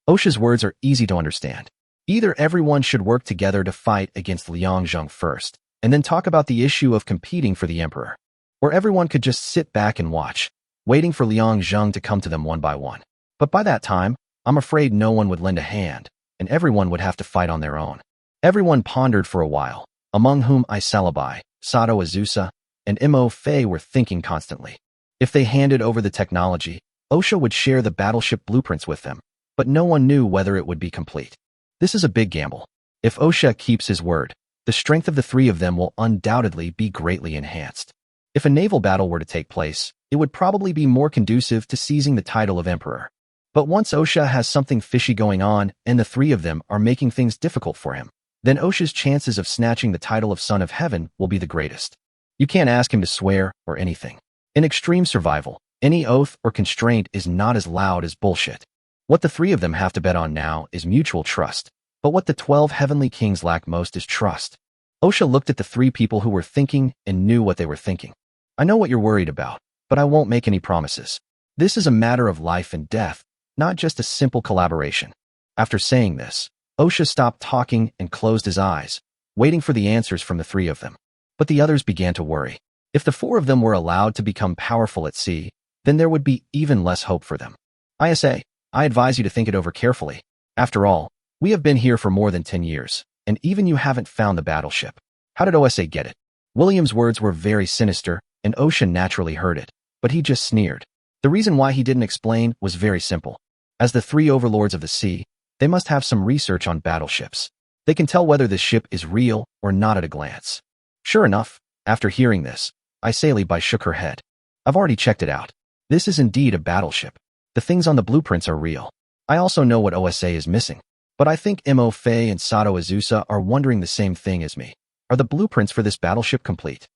Osha's words are easy to understand. Either everyone should work together to fight against Liang Zheng first, and then talk about the issue of competing for the emperor. Or everyone could just sit back and watch, waiting for Liang Zheng to come to them one by one. But by that time, I'm afraid no one would lend a hand, and everyone would have to fight on their own. Everyone pondered for a while, among whom Isalabai, Sato Azusa, and Mo Fei were thinking constantly. If they handed over the technology, Osha would share the battleship blueprints with them, but no one knew whether it would be complete. This is a big gamble. If Osha keeps his word, the strength of the three of them will undoubtedly be greatly enhanced. If a naval battle were to take place, it would probably be more conducive to seizing the title of emperor. But once Osha has something fishy going on and the three of them are making things difficult for him, then Osha's chances of snatching the title of Son of Heaven will be the greatest. You can't ask him to swear or anything. In extreme survival, any oath or constraint is not as loud as bullshit. What the three of them have to bet on now is mutual trust, but what the 12 heavenly kings lack most is trust. Osha looked at the three people who were thinking and knew what they were thinking. I know what you're worried about, but I won't make any promises. This is a matter of life and death, not just a simple collaboration. After saying this, Osha stopped talking and closed his eyes, waiting for the answers from the three of them. But the others began to worry. If the four of them were allowed to become powerful at sea, then there would be even less hope for them. I advise you to think it over carefully. After all, we have been here for more than 10 years, and even you haven't found the battleship. How did OSA get it? William's words were very sinister, and Osha naturally heard it, but he just sneered. The reason why he didn't explain was very simple. As the three overlords of the sea, they must have some research on battleships. They can tell whether this ship is real or not at a glance. Sure enough, after hearing this, Isalabai shook her head. I've already checked it out. This is indeed a battleship. The things on the blueprints are real. I also know what OSA is missing. But I think Mo Fei and Sato Azusa are wondering the same thing as me. Are the blueprints for this battleship complete?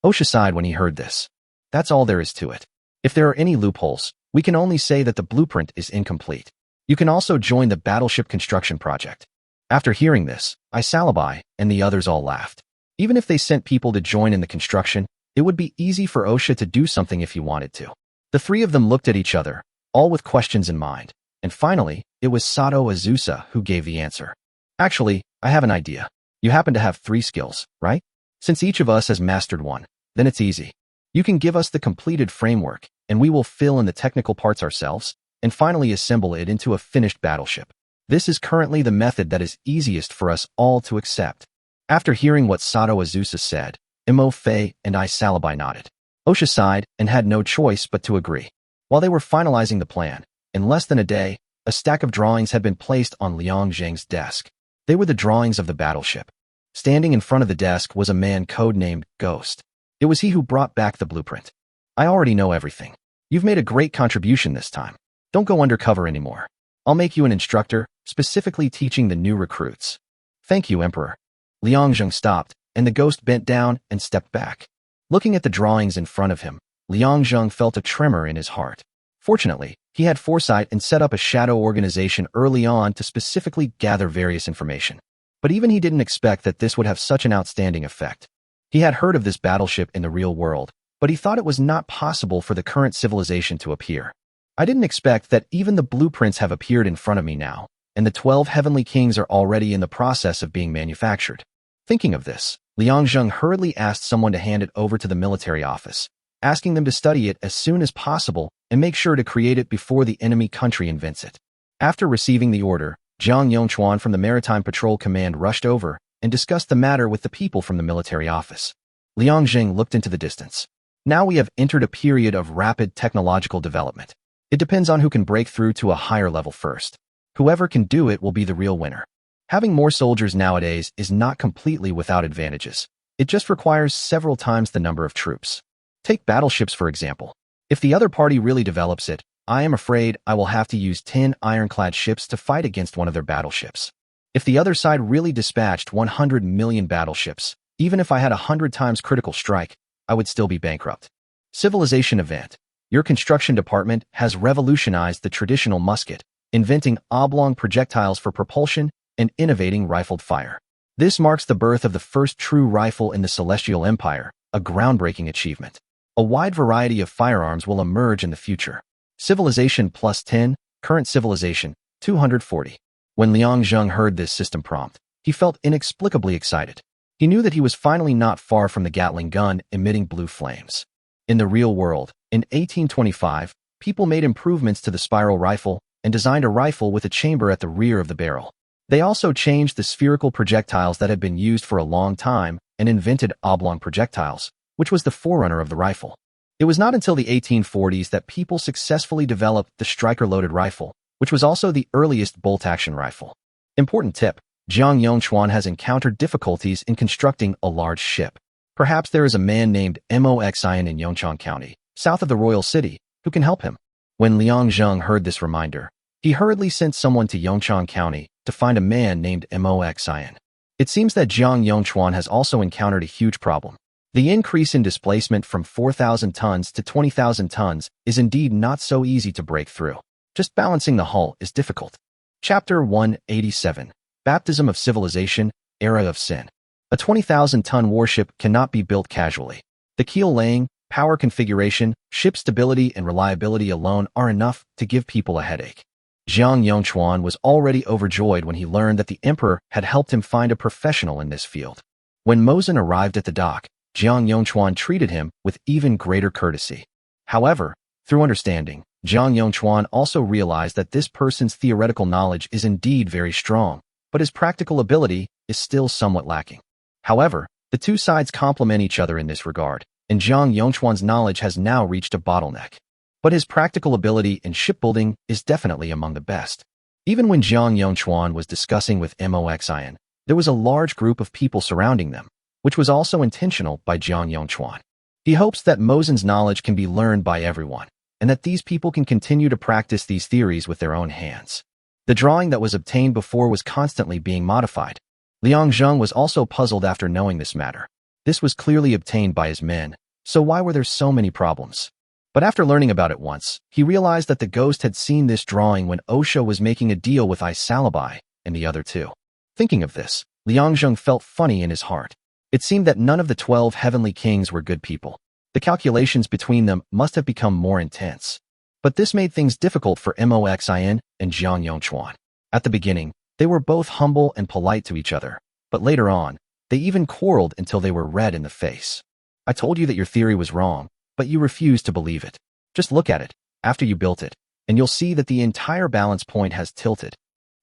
Osha sighed when he heard this. That's all there is to it. If there are any loopholes, we can only say that the blueprint is incomplete. You can also join the battleship construction project. After hearing this, Isalabai and the others all laughed. Even if they sent people to join in the construction, it would be easy for Osha to do something if he wanted to. The three of them looked at each other, all with questions in mind, and finally, it was Sato Azusa who gave the answer. Actually, I have an idea. You happen to have 3 skills, right? Since each of us has mastered one, then it's easy. You can give us the completed framework, and we will fill in the technical parts ourselves, and finally assemble it into a finished battleship. This is currently the method that is easiest for us all to accept. After hearing what Sato Azusa said, Imo Fei and Isalabai nodded. Osha sighed and had no choice but to agree. While they were finalizing the plan, in less than a day, a stack of drawings had been placed on Liang Zheng's desk. They were the drawings of the battleship. Standing in front of the desk was a man codenamed Ghost. It was he who brought back the blueprint. I already know everything. You've made a great contribution this time. Don't go undercover anymore. I'll make you an instructor, specifically teaching the new recruits. Thank you, Emperor. Liang Zheng stopped, and the ghost bent down and stepped back. Looking at the drawings in front of him, Liang Zheng felt a tremor in his heart. Fortunately, he had foresight and set up a shadow organization early on to specifically gather various information. But even he didn't expect that this would have such an outstanding effect. He had heard of this battleship in the real world, but he thought it was not possible for the current civilization to appear. I didn't expect that even the blueprints have appeared in front of me now, and the 12 heavenly kings are already in the process of being manufactured. Thinking of this, Liang Zheng hurriedly asked someone to hand it over to the military office, asking them to study it as soon as possible and make sure to create it before the enemy country invents it. After receiving the order, Zhang Yongchuan from the Maritime Patrol Command rushed over and discussed the matter with the people from the military office. Liang Zheng looked into the distance. Now we have entered a period of rapid technological development. It depends on who can break through to a higher level first. Whoever can do it will be the real winner. Having more soldiers nowadays is not completely without advantages. It just requires several times the number of troops. Take battleships, for example. If the other party really develops it, I am afraid I will have to use 10 ironclad ships to fight against one of their battleships. If the other side really dispatched 100 million battleships, even if I had 100 times critical strike, I would still be bankrupt. Civilization event. Your construction department has revolutionized the traditional musket, inventing oblong projectiles for propulsion and innovating rifled fire. This marks the birth of the first true rifle in the Celestial Empire, a groundbreaking achievement. A wide variety of firearms will emerge in the future. Civilization plus 10, current civilization, 240. When Liang Zheng heard this system prompt, he felt inexplicably excited. He knew that he was finally not far from the Gatling gun emitting blue flames. In the real world, in 1825, people made improvements to the spiral rifle and designed a rifle with a chamber at the rear of the barrel. They also changed the spherical projectiles that had been used for a long time and invented oblong projectiles, which was the forerunner of the rifle. It was not until the 1840s that people successfully developed the striker-loaded rifle, which was also the earliest bolt-action rifle. Important tip: Zhang Yongchuan has encountered difficulties in constructing a large ship. Perhaps there is a man named Moxian in Yongchang County, south of the royal city, who can help him. When Liang Zheng heard this reminder, he hurriedly sent someone to Yongchang County to find a man named Moxian. It seems that Zhang Yongchuan has also encountered a huge problem. The increase in displacement from 4,000 tons to 20,000 tons is indeed not so easy to break through. Just balancing the hull is difficult. Chapter 187. Baptism of Civilization, Era of Sin. A 20,000-ton warship cannot be built casually. The keel laying, power configuration, ship stability, and reliability alone are enough to give people a headache. Zhang Yongchuan was already overjoyed when he learned that the emperor had helped him find a professional in this field. When Mosin arrived at the dock, Zhang Yongchuan treated him with even greater courtesy. However, through understanding, Zhang Yongchuan also realized that this person's theoretical knowledge is indeed very strong, but his practical ability is still somewhat lacking. However, the two sides complement each other in this regard, and Zhang Yongchuan's knowledge has now reached a bottleneck. But his practical ability in shipbuilding is definitely among the best. Even when Zhang Yongchuan was discussing with Moxian, there was a large group of people surrounding them, which was also intentional by Zhang Yongchuan. He hopes that Mosin's knowledge can be learned by everyone, and that these people can continue to practice these theories with their own hands. The drawing that was obtained before was constantly being modified. Liang Zheng was also puzzled after knowing this matter. This was clearly obtained by his men, so why were there so many problems? But after learning about it once, he realized that the ghost had seen this drawing when Osha was making a deal with Isalabai and the other two. Thinking of this, Liangzheng felt funny in his heart. It seemed that none of the 12 heavenly kings were good people. The calculations between them must have become more intense. But this made things difficult for Moxin and Jiang Yongchuan. At the beginning, they were both humble and polite to each other, but later on, they even quarreled until they were red in the face. I told you that your theory was wrong, but you refused to believe it. Just look at it, after you built it, and you'll see that the entire balance point has tilted.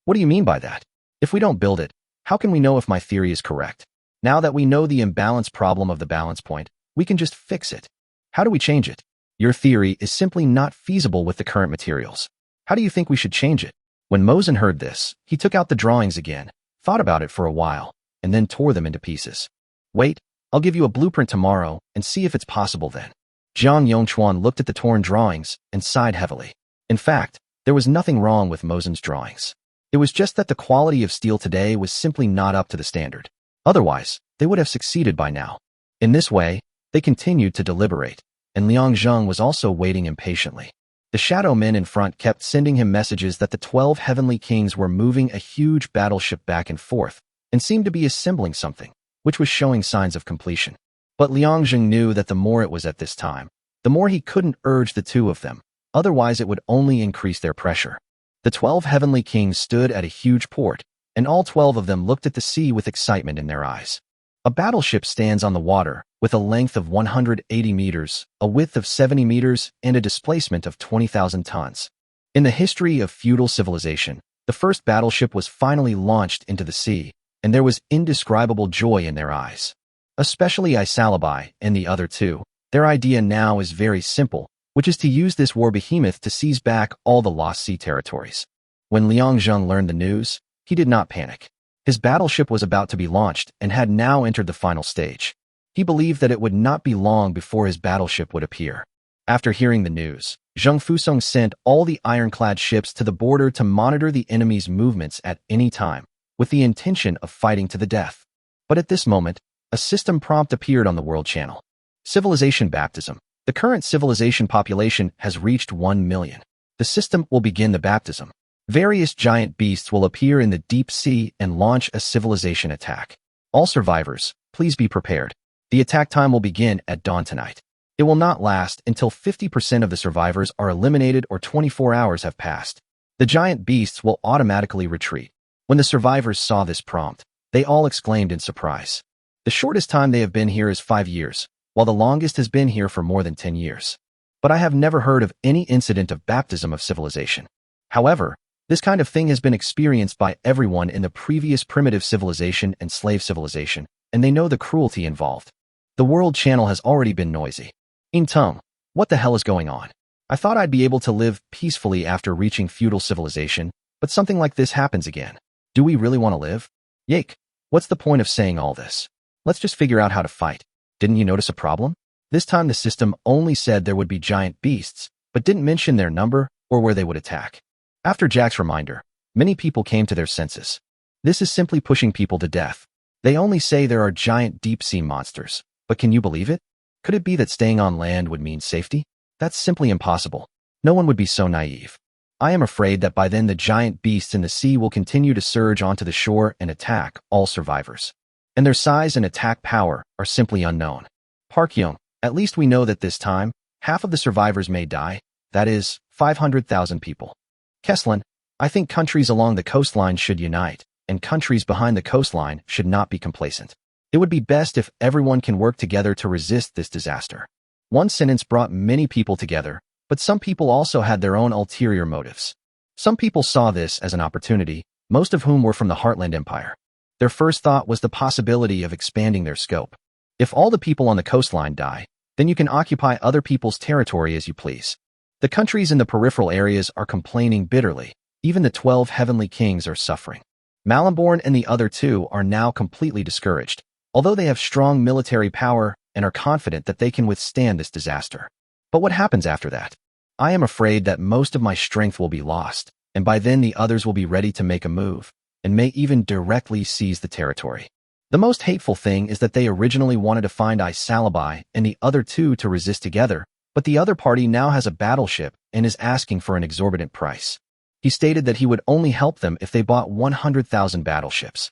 What do you mean by that? If we don't build it, how can we know if my theory is correct? Now that we know the imbalance problem of the balance point, we can just fix it. How do we change it? Your theory is simply not feasible with the current materials. How do you think we should change it? When Mosen heard this, he took out the drawings again, thought about it for a while, and then tore them into pieces. Wait, I'll give you a blueprint tomorrow and see if it's possible then. Jiang Yongchuan looked at the torn drawings and sighed heavily. In fact, there was nothing wrong with Mosen's drawings. It was just that the quality of steel today was simply not up to the standard. Otherwise, they would have succeeded by now. In this way, they continued to deliberate, and Liangzheng was also waiting impatiently. The shadow men in front kept sending him messages that the 12 heavenly kings were moving a huge battleship back and forth, and seemed to be assembling something, which was showing signs of completion. But Liangzheng knew that the more it was at this time, the more he couldn't urge the two of them, otherwise it would only increase their pressure. The 12 heavenly kings stood at a huge port, and all 12 of them looked at the sea with excitement in their eyes. A battleship stands on the water, with a length of 180 meters, a width of 70 meters, and a displacement of 20,000 tons. In the history of feudal civilization, the first battleship was finally launched into the sea, and there was indescribable joy in their eyes. Especially Isalabai and the other two, their idea now is very simple, which is to use this war behemoth to seize back all the lost sea territories. When Liangzheng learned the news, he did not panic. His battleship was about to be launched and had now entered the final stage. He believed that it would not be long before his battleship would appear. After hearing the news, Zheng Fusong sent all the ironclad ships to the border to monitor the enemy's movements at any time, with the intention of fighting to the death. But at this moment, a system prompt appeared on the World Channel. Civilization baptism. The current civilization population has reached 1 million. The system will begin the baptism. Various giant beasts will appear in the deep sea and launch a civilization attack. All survivors, please be prepared. The attack time will begin at dawn tonight. It will not last until 50% of the survivors are eliminated or 24 hours have passed. The giant beasts will automatically retreat. When the survivors saw this prompt, they all exclaimed in surprise. The shortest time they have been here is 5 years, while the longest has been here for more than 10 years. But I have never heard of any incident of baptism of civilization. However, this kind of thing has been experienced by everyone in the previous primitive civilization and slave civilization, and they know the cruelty involved. The World Channel has already been noisy. In tongue, what the hell is going on? I thought I'd be able to live peacefully after reaching feudal civilization, but something like this happens again. Do we really want to live? Yake, what's the point of saying all this? Let's just figure out how to fight. Didn't you notice a problem? This time the system only said there would be giant beasts, but didn't mention their number or where they would attack. After Jack's reminder, many people came to their senses. This is simply pushing people to death. They only say there are giant deep-sea monsters, but can you believe it? Could it be that staying on land would mean safety? That's simply impossible. No one would be so naive. I am afraid that by then the giant beasts in the sea will continue to surge onto the shore and attack all survivors. And their size and attack power are simply unknown. Park Young, at least we know that this time, half of the survivors may die, that is, 500,000 people. Kesslin, I think countries along the coastline should unite, and countries behind the coastline should not be complacent. It would be best if everyone can work together to resist this disaster. One sentence brought many people together, but some people also had their own ulterior motives. Some people saw this as an opportunity, most of whom were from the Heartland Empire. Their first thought was the possibility of expanding their scope. If all the people on the coastline die, then you can occupy other people's territory as you please. The countries in the peripheral areas are complaining bitterly. Even the 12 heavenly kings are suffering. Malamborn and the other two are now completely discouraged, although they have strong military power and are confident that they can withstand this disaster. But what happens after that? I am afraid that most of my strength will be lost, and by then the others will be ready to make a move, and may even directly seize the territory. The most hateful thing is that they originally wanted to find Isalabai and the other two to resist together, but the other party now has a battleship and is asking for an exorbitant price. He stated that he would only help them if they bought 100,000 battleships.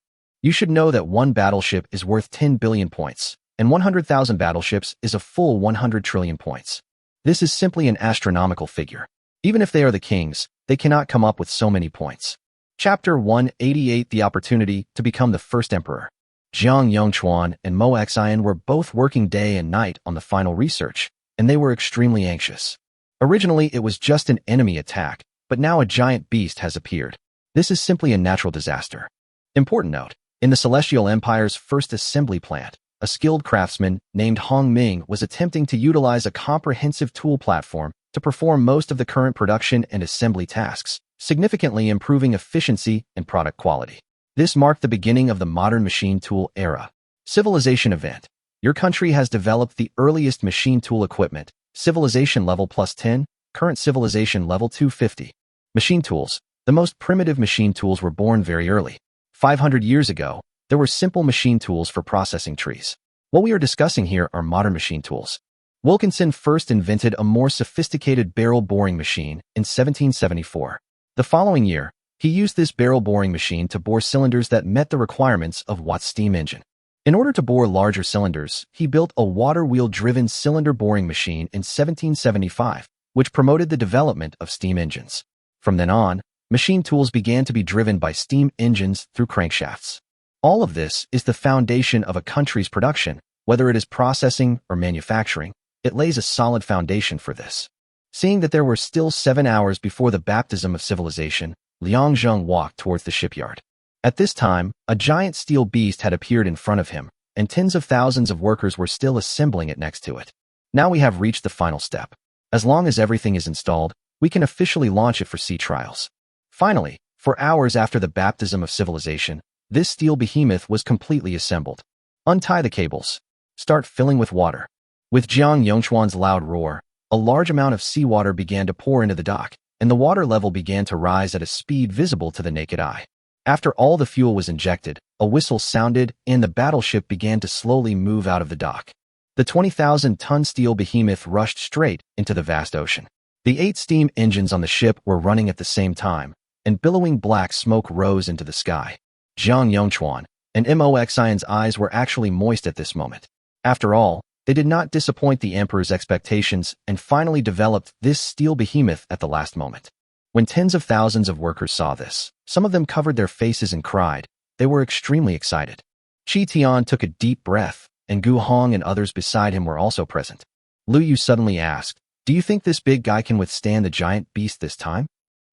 You should know that one battleship is worth 10 billion points, and 100,000 battleships is a full 100 trillion points. This is simply an astronomical figure. Even if they are the kings, they cannot come up with so many points. Chapter 188: The Opportunity to Become the First Emperor. Jiang Yongchuan and Mo Xian were both working day and night on the final research, and they were extremely anxious. Originally, it was just an enemy attack, but now a giant beast has appeared. This is simply a natural disaster. Important note: in the Celestial Empire's first assembly plant, a skilled craftsman named Hong Ming was attempting to utilize a comprehensive tool platform to perform most of the current production and assembly tasks, significantly improving efficiency and product quality. This marked the beginning of the modern machine tool era. Civilization event. Your country has developed the earliest machine tool equipment, civilization level +10, current civilization level 250. Machine tools. The most primitive machine tools were born very early. 500 years ago, there were simple machine tools for processing trees. What we are discussing here are modern machine tools. Wilkinson first invented a more sophisticated barrel boring machine in 1774. The following year, he used this barrel boring machine to bore cylinders that met the requirements of Watt's steam engine. In order to bore larger cylinders, he built a water wheel-driven cylinder boring machine in 1775, which promoted the development of steam engines. From then on, machine tools began to be driven by steam engines through crankshafts. All of this is the foundation of a country's production, whether it is processing or manufacturing. It lays a solid foundation for this. Seeing that there were still 7 hours before the baptism of civilization, Liang Zheng walked towards the shipyard. At this time, a giant steel beast had appeared in front of him, and tens of thousands of workers were still assembling it next to it. Now we have reached the final step. As long as everything is installed, we can officially launch it for sea trials. Finally, for hours after the baptism of civilization, this steel behemoth was completely assembled. Untie the cables. Start filling with water. With Jiang Yongchuan's loud roar, a large amount of seawater began to pour into the dock, and the water level began to rise at a speed visible to the naked eye. After all the fuel was injected, a whistle sounded, and the battleship began to slowly move out of the dock. The 20,000-ton steel behemoth rushed straight into the vast ocean. The 8 steam engines on the ship were running at the same time, and billowing black smoke rose into the sky. Jiang Yongchuan and Mo Xian's eyes were actually moist at this moment. After all, they did not disappoint the emperor's expectations and finally developed this steel behemoth at the last moment. When tens of thousands of workers saw this, some of them covered their faces and cried. They were extremely excited. Qi Tian took a deep breath, and Gu Hong and others beside him were also present. Lu Yu suddenly asked, "Do you think this big guy can withstand the giant beast this time?"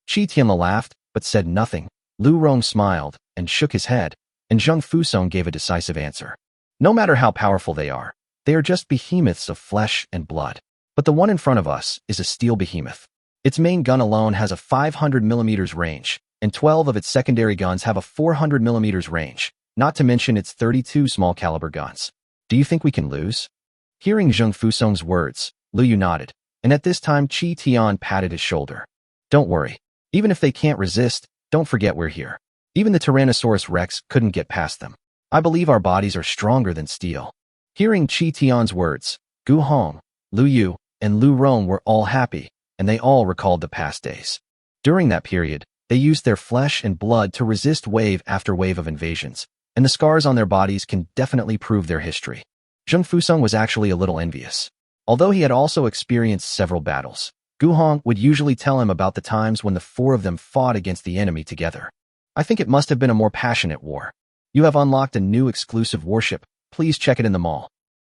Qi Tian laughed, but said nothing. Lu Rong smiled and shook his head, and Zheng Fusong gave a decisive answer. "No matter how powerful they are just behemoths of flesh and blood. But the one in front of us is a steel behemoth. Its main gun alone has a 500 mm range, and 12 of its secondary guns have a 400 mm range, not to mention its 32 small caliber guns. Do you think we can lose?" Hearing Zheng Fusong's words, Lu Yu nodded, and at this time Qi Tian patted his shoulder. "Don't worry. Even if they can't resist, don't forget we're here. Even the Tyrannosaurus Rex couldn't get past them. I believe our bodies are stronger than steel." Hearing Qi Tian's words, Gu Hong, Lu Yu, and Lu Rong were all happy, and they all recalled the past days. During that period, they used their flesh and blood to resist wave after wave of invasions, and the scars on their bodies can definitely prove their history. Zheng Fusong was actually a little envious. Although he had also experienced several battles, Gu Hong would usually tell him about the times when the 4 of them fought against the enemy together. "I think it must have been a more passionate war. You have unlocked a new exclusive warship. Please check it in the mall.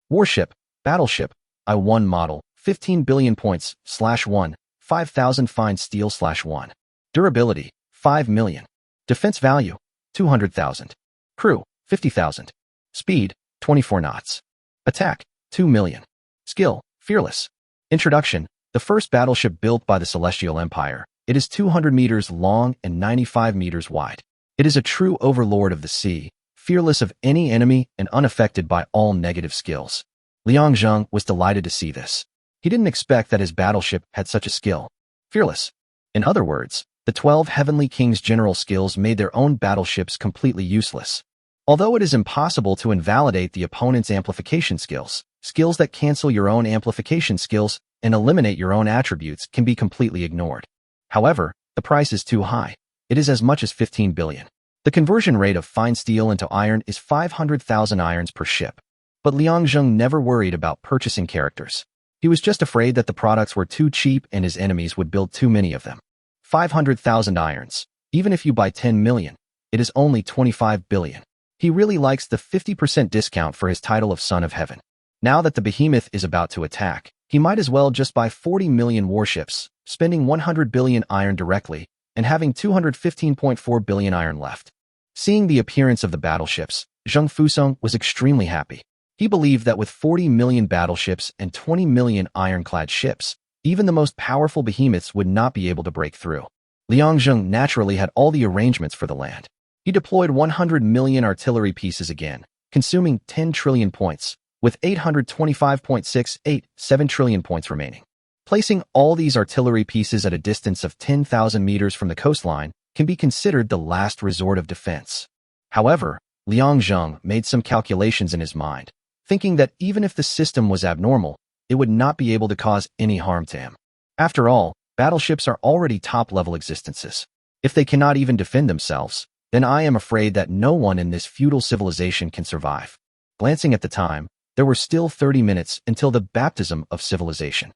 Warship, battleship, I-1 model, 15 billion points, /1, 5,000 fine steel /1. Durability, 5 million. Defense value, 200,000. Crew, 50,000. Speed, 24 knots. Attack, 2 million. Skill, fearless. Introduction: the first battleship built by the Celestial Empire. It is 200 meters long and 95 meters wide. It is a true overlord of the sea, fearless of any enemy and unaffected by all negative skills. Liang Zheng was delighted to see this. He didn't expect that his battleship had such a skill. Fearless. In other words, the 12 Heavenly Kings' general skills made their own battleships completely useless. Although it is impossible to invalidate the opponent's amplification skills, skills that cancel your own amplification skills and eliminate your own attributes can be completely ignored. However, the price is too high. It is as much as 15 billion. The conversion rate of fine steel into iron is 500,000 irons per ship. But Liang Zheng never worried about purchasing characters. He was just afraid that the products were too cheap and his enemies would build too many of them. 500,000 irons. Even if you buy 10 million, it is only 25 billion. He really likes the 50% discount for his title of Son of Heaven. Now that the behemoth is about to attack, he might as well just buy 40 million warships, spending 100 billion iron directly, and having 215.4 billion iron left. Seeing the appearance of the battleships, Zheng Fusong was extremely happy. He believed that with 40 million battleships and 20 million ironclad ships, even the most powerful behemoths would not be able to break through. Liang Zheng naturally had all the arrangements for the land. He deployed 100 million artillery pieces again, consuming 10 trillion points, with 825.687 trillion points remaining. Placing all these artillery pieces at a distance of 10,000 meters from the coastline can be considered the last resort of defense. However, Liang Zheng made some calculations in his mind, thinking that even if the system was abnormal, it would not be able to cause any harm to him. After all, battleships are already top-level existences. If they cannot even defend themselves, then I am afraid that no one in this feudal civilization can survive. Glancing at the time, there were still 30 minutes until the baptism of civilization.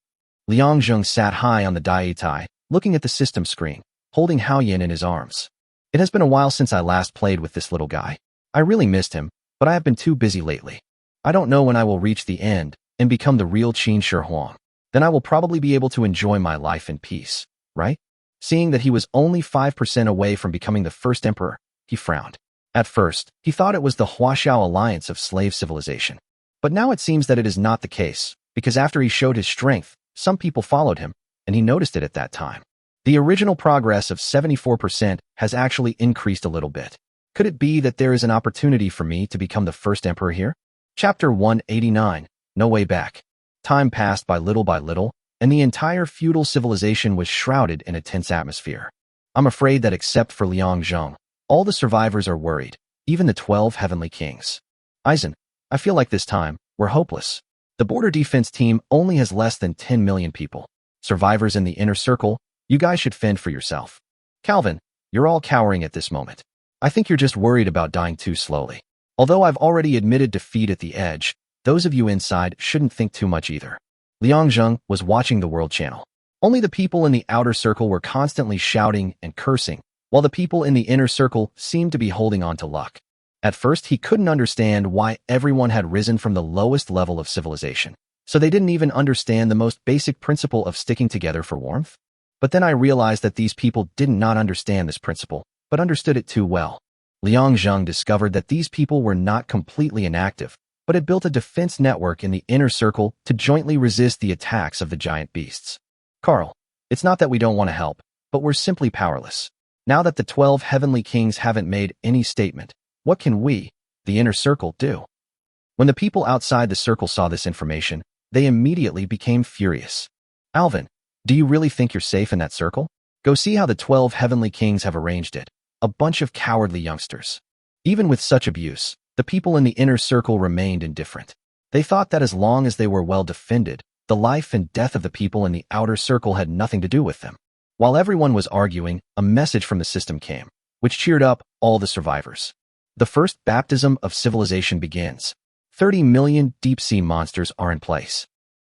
Liang Zheng sat high on the Daitai, looking at the system screen, holding Haoyan in his arms. It has been a while since I last played with this little guy. I really missed him, but I have been too busy lately. I don't know when I will reach the end and become the real Qin Shi Huang. Then I will probably be able to enjoy my life in peace, right? Seeing that he was only 5% away from becoming the first emperor, he frowned. At first, he thought it was the Huaxiao alliance of slave civilization. But now it seems that it is not the case, because after he showed his strength, some people followed him, and he noticed it at that time. The original progress of 74% has actually increased a little bit. Could it be that there is an opportunity for me to become the first emperor here? Chapter 189, No Way Back. Time passed by little, and the entire feudal civilization was shrouded in a tense atmosphere. I'm afraid that except for Liang Zheng, all the survivors are worried, even the 12 heavenly kings. Aizen, I feel like this time, we're hopeless. The border defense team only has less than 10 million people. Survivors in the inner circle, you guys should fend for yourself. Calvin, you're all cowering at this moment. I think you're just worried about dying too slowly. Although I've already admitted defeat at the edge, those of you inside shouldn't think too much either. Liang Zheng was watching the World Channel. Only the people in the outer circle were constantly shouting and cursing, while the people in the inner circle seemed to be holding on to luck. At first, he couldn't understand why everyone had risen from the lowest level of civilization, so they didn't even understand the most basic principle of sticking together for warmth. But then I realized that these people did not understand this principle, but understood it too well. Liang Zheng discovered that these people were not completely inactive, but had built a defense network in the inner circle to jointly resist the attacks of the giant beasts. Carl, it's not that we don't want to help, but we're simply powerless. Now that the 12 heavenly kings haven't made any statement, what can we, the inner circle, do? When the people outside the circle saw this information, they immediately became furious. Alvin, do you really think you're safe in that circle? Go see how the 12 heavenly kings have arranged it. A bunch of cowardly youngsters. Even with such abuse, the people in the inner circle remained indifferent. They thought that as long as they were well defended, the life and death of the people in the outer circle had nothing to do with them. While everyone was arguing, a message from the system came, which cheered up all the survivors. The first baptism of civilization begins. 30 million deep-sea monsters are in place.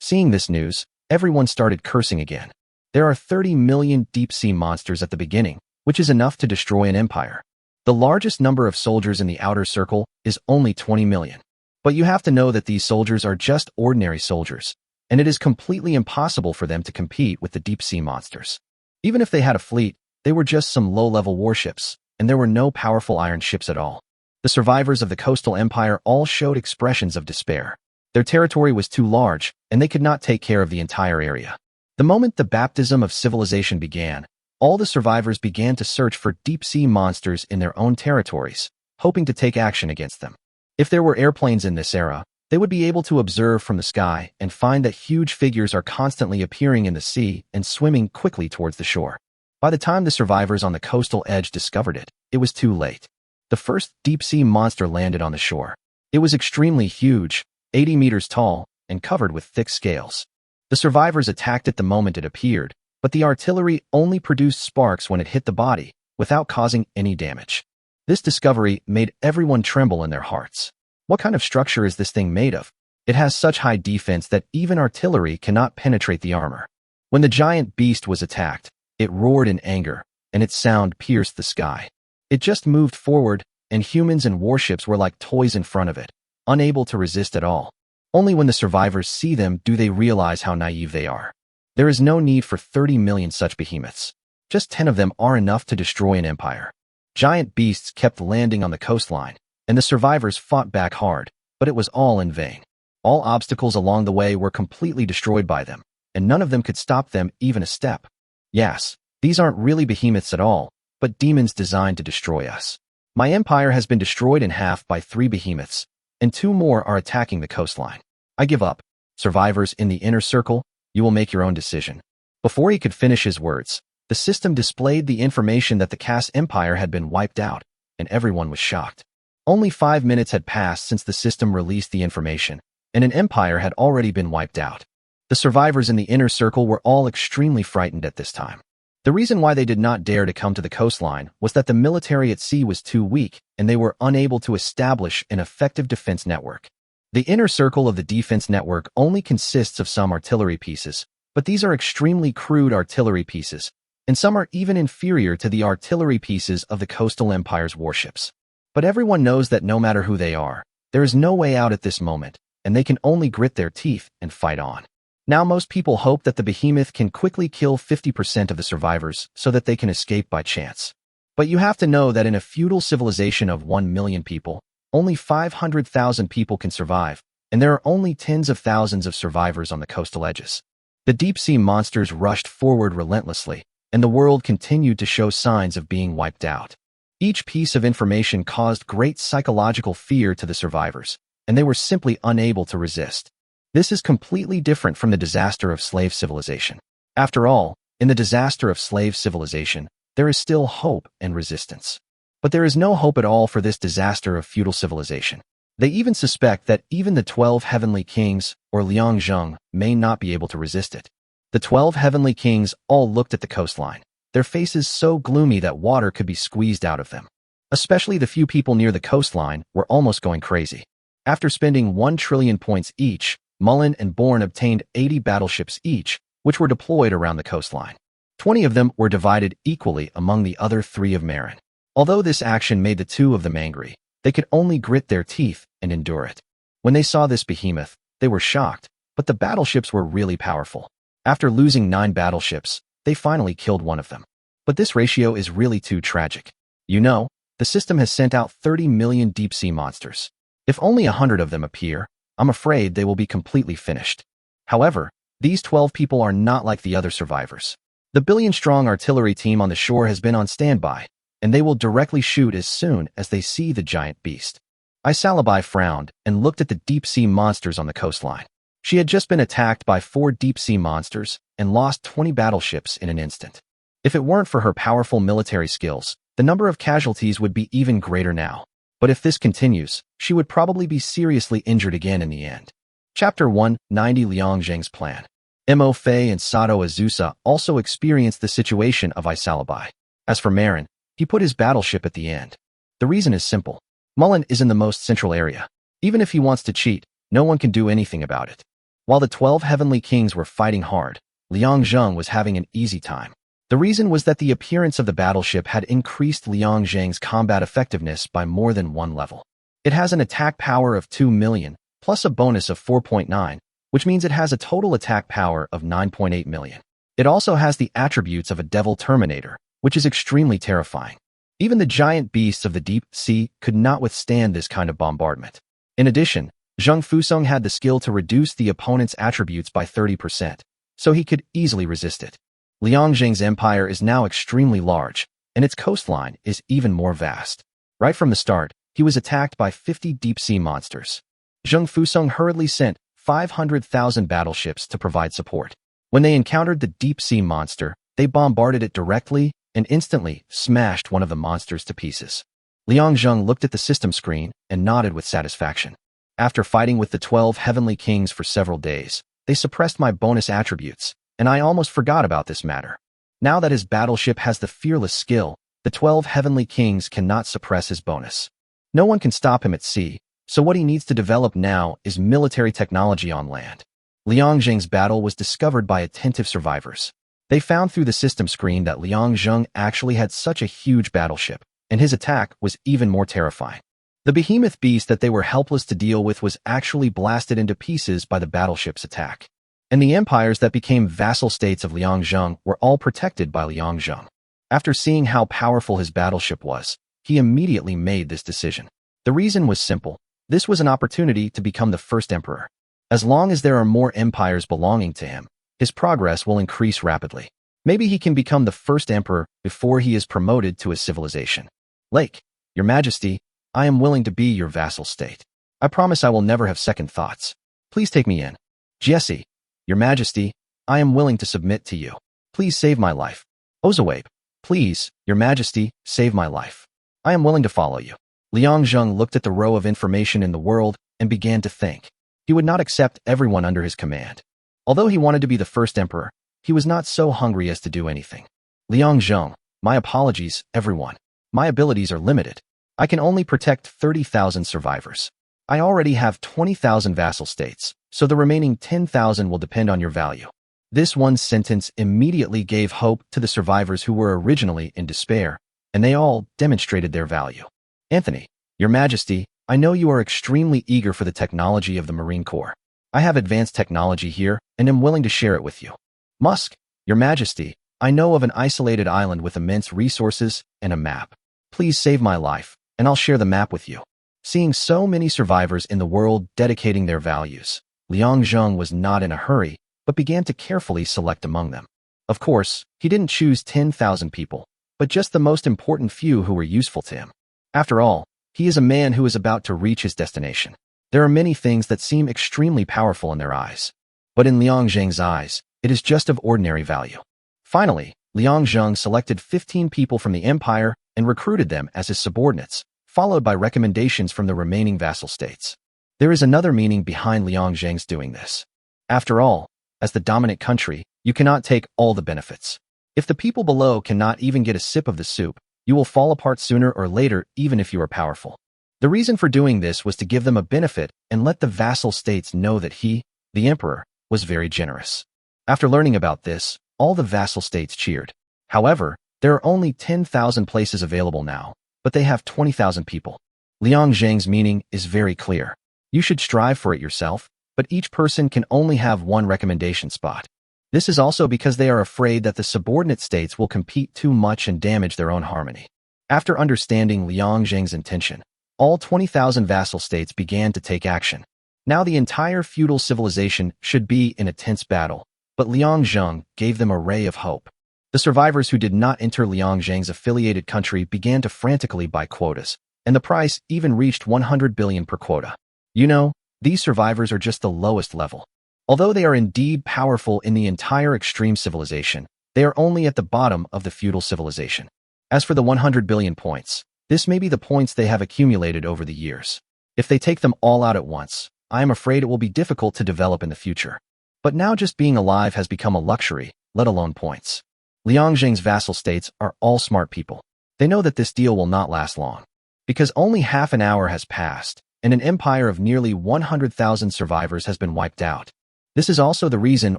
Seeing this news, everyone started cursing again. There are 30 million deep-sea monsters at the beginning, which is enough to destroy an empire. The largest number of soldiers in the outer circle is only 20 million. But you have to know that these soldiers are just ordinary soldiers, and it is completely impossible for them to compete with the deep-sea monsters. Even if they had a fleet, they were just some low-level warships, and there were no powerful iron ships at all. The survivors of the coastal empire all showed expressions of despair. Their territory was too large, and they could not take care of the entire area. The moment the baptism of civilization began, all the survivors began to search for deep-sea monsters in their own territories, hoping to take action against them. If there were airplanes in this era, they would be able to observe from the sky and find that huge figures are constantly appearing in the sea and swimming quickly towards the shore. By the time the survivors on the coastal edge discovered it, it was too late. The first deep-sea monster landed on the shore. It was extremely huge, 80 meters tall, and covered with thick scales. The survivors attacked it the moment it appeared, but the artillery only produced sparks when it hit the body, without causing any damage. This discovery made everyone tremble in their hearts. What kind of structure is this thing made of? It has such high defense that even artillery cannot penetrate the armor. When the giant beast was attacked, it roared in anger, and its sound pierced the sky. It just moved forward, and humans and warships were like toys in front of it, unable to resist at all. Only when the survivors see them do they realize how naive they are. There is no need for 30 million such behemoths. Just 10 of them are enough to destroy an empire. Giant beasts kept landing on the coastline, and the survivors fought back hard, but it was all in vain. All obstacles along the way were completely destroyed by them, and none of them could stop them even a step. Yes, these aren't really behemoths at all, but demons designed to destroy us. My empire has been destroyed in half by 3 behemoths, and 2 more are attacking the coastline. I give up. Survivors in the inner circle, you will make your own decision. Before he could finish his words, the system displayed the information that the Cass Empire had been wiped out, and everyone was shocked. Only 5 minutes had passed since the system released the information, and an empire had already been wiped out. The survivors in the inner circle were all extremely frightened at this time. The reason why they did not dare to come to the coastline was that the military at sea was too weak, and they were unable to establish an effective defense network. The inner circle of the defense network only consists of some artillery pieces, but these are extremely crude artillery pieces, and some are even inferior to the artillery pieces of the coastal empire's warships. But everyone knows that no matter who they are, there is no way out at this moment, and they can only grit their teeth and fight on. Now most people hope that the behemoth can quickly kill 50% of the survivors so that they can escape by chance. But you have to know that in a feudal civilization of 1 million people, only 500,000 people can survive, and there are only tens of thousands of survivors on the coastal edges. The deep-sea monsters rushed forward relentlessly, and the world continued to show signs of being wiped out. Each piece of information caused great psychological fear to the survivors, and they were simply unable to resist. This is completely different from the disaster of slave civilization. After all, in the disaster of slave civilization, there is still hope and resistance. But there is no hope at all for this disaster of feudal civilization. They even suspect that even the 12 heavenly kings, or Liangzheng, may not be able to resist it. The 12 heavenly kings all looked at the coastline, their faces so gloomy that water could be squeezed out of them. Especially the few people near the coastline were almost going crazy. After spending 1 trillion points each, Mullen and Bourne obtained 80 battleships each, which were deployed around the coastline. 20 of them were divided equally among the other 3 of Marin. Although this action made the 2 of them angry, they could only grit their teeth and endure it. When they saw this behemoth, they were shocked, but the battleships were really powerful. After losing 9 battleships, they finally killed 1 of them. But this ratio is really too tragic. You know, the system has sent out 30 million deep-sea monsters. If only 100 of them appear, I'm afraid they will be completely finished. However, these 12 people are not like the other survivors. The billion-strong artillery team on the shore has been on standby, and they will directly shoot as soon as they see the giant beast. Isalabai frowned and looked at the deep-sea monsters on the coastline. She had just been attacked by 4 deep-sea monsters and lost 20 battleships in an instant. If it weren't for her powerful military skills, the number of casualties would be even greater now. But if this continues, she would probably be seriously injured again in the end. Chapter 190 Liangzheng's Plan. Mo Fei and Sato Azusa also experienced the situation of Isalabai. As for Marin, he put his battleship at the end. The reason is simple. Mullen is in the most central area. Even if he wants to cheat, no one can do anything about it. While the 12 heavenly kings were fighting hard, Liangzheng was having an easy time. The reason was that the appearance of the battleship had increased Liangzheng's combat effectiveness by more than 1 level. It has an attack power of 2 million, plus a bonus of 4.9, which means it has a total attack power of 9.8 million. It also has the attributes of a Devil Terminator, which is extremely terrifying. Even the giant beasts of the deep sea could not withstand this kind of bombardment. In addition, Zheng Fusong had the skill to reduce the opponent's attributes by 30%, so he could easily resist it. Liangzheng's empire is now extremely large, and its coastline is even more vast. Right from the start, he was attacked by 50 deep-sea monsters. Zheng Fusong hurriedly sent 500,000 battleships to provide support. When they encountered the deep-sea monster, they bombarded it directly and instantly smashed one of the monsters to pieces. Liangzheng looked at the system screen and nodded with satisfaction. After fighting with the 12 heavenly kings for several days, they suppressed my bonus attributes, and I almost forgot about this matter. Now that his battleship has the fearless skill, The 12 heavenly kings cannot suppress his bonus. No one can stop him at sea, so what he needs to develop now is military technology on land. Liang Zheng's battle was discovered by attentive survivors. They found through the system screen that Liang Zheng actually had such a huge battleship, and his attack was even more terrifying. The behemoth beast that they were helpless to deal with was actually blasted into pieces by the battleship's attack. And the empires that became vassal states of Liang Zheng were all protected by Liang Zheng. After seeing how powerful his battleship was, he immediately made this decision. The reason was simple. This was an opportunity to become the first emperor. As long as there are more empires belonging to him, his progress will increase rapidly. Maybe he can become the first emperor before he is promoted to a civilization. Lake, Your Majesty, I am willing to be your vassal state. I promise I will never have second thoughts. Please take me in. Jesse, Your Majesty, I am willing to submit to you. Please save my life. Ozawabe, please, Your Majesty, save my life. I am willing to follow you. Liang Zheng looked at the row of information in the world and began to think. He would not accept everyone under his command. Although he wanted to be the first emperor, he was not so hungry as to do anything. Liang Zheng, my apologies, everyone. My abilities are limited. I can only protect 30,000 survivors. I already have 20,000 vassal states, so the remaining 10,000 will depend on your value. This one sentence immediately gave hope to the survivors who were originally in despair, and they all demonstrated their value. Anthony, Your Majesty, I know you are extremely eager for the technology of the Marine Corps. I have advanced technology here and am willing to share it with you. Musk, Your Majesty, I know of an isolated island with immense resources and a map. Please save my life, and I'll share the map with you. Seeing so many survivors in the world dedicating their values, Liang Zheng was not in a hurry, but began to carefully select among them. Of course, he didn't choose 10,000 people, but just the most important few who were useful to him. After all, he is a man who is about to reach his destination. There are many things that seem extremely powerful in their eyes, but in Liang Zheng's eyes, it is just of ordinary value. Finally, Liang Zheng selected 15 people from the empire and recruited them as his subordinates, followed by recommendations from the remaining vassal states. There is another meaning behind Liang Zheng's doing this. After all, as the dominant country, you cannot take all the benefits. If the people below cannot even get a sip of the soup, you will fall apart sooner or later even if you are powerful. The reason for doing this was to give them a benefit and let the vassal states know that he, the emperor, was very generous. After learning about this, all the vassal states cheered. However, there are only 10,000 places available now, but they have 20,000 people. Liang Zheng's meaning is very clear. You should strive for it yourself, but each person can only have one recommendation spot. This is also because they are afraid that the subordinate states will compete too much and damage their own harmony. After understanding Liang Zheng's intention, all 20,000 vassal states began to take action. Now the entire feudal civilization should be in a tense battle, but Liang Zheng gave them a ray of hope. The survivors who did not enter Liang Zheng's affiliated country began to frantically buy quotas, and the price even reached 100 billion per quota. You know, these survivors are just the lowest level. Although they are indeed powerful in the entire extreme civilization, they are only at the bottom of the feudal civilization. As for the 100 billion points, this may be the points they have accumulated over the years. If they take them all out at once, I am afraid it will be difficult to develop in the future. But now just being alive has become a luxury, let alone points. Liang Zheng's vassal states are all smart people. They know that this deal will not last long. Because only half an hour has passed, and an empire of nearly 100,000 survivors has been wiped out. This is also the reason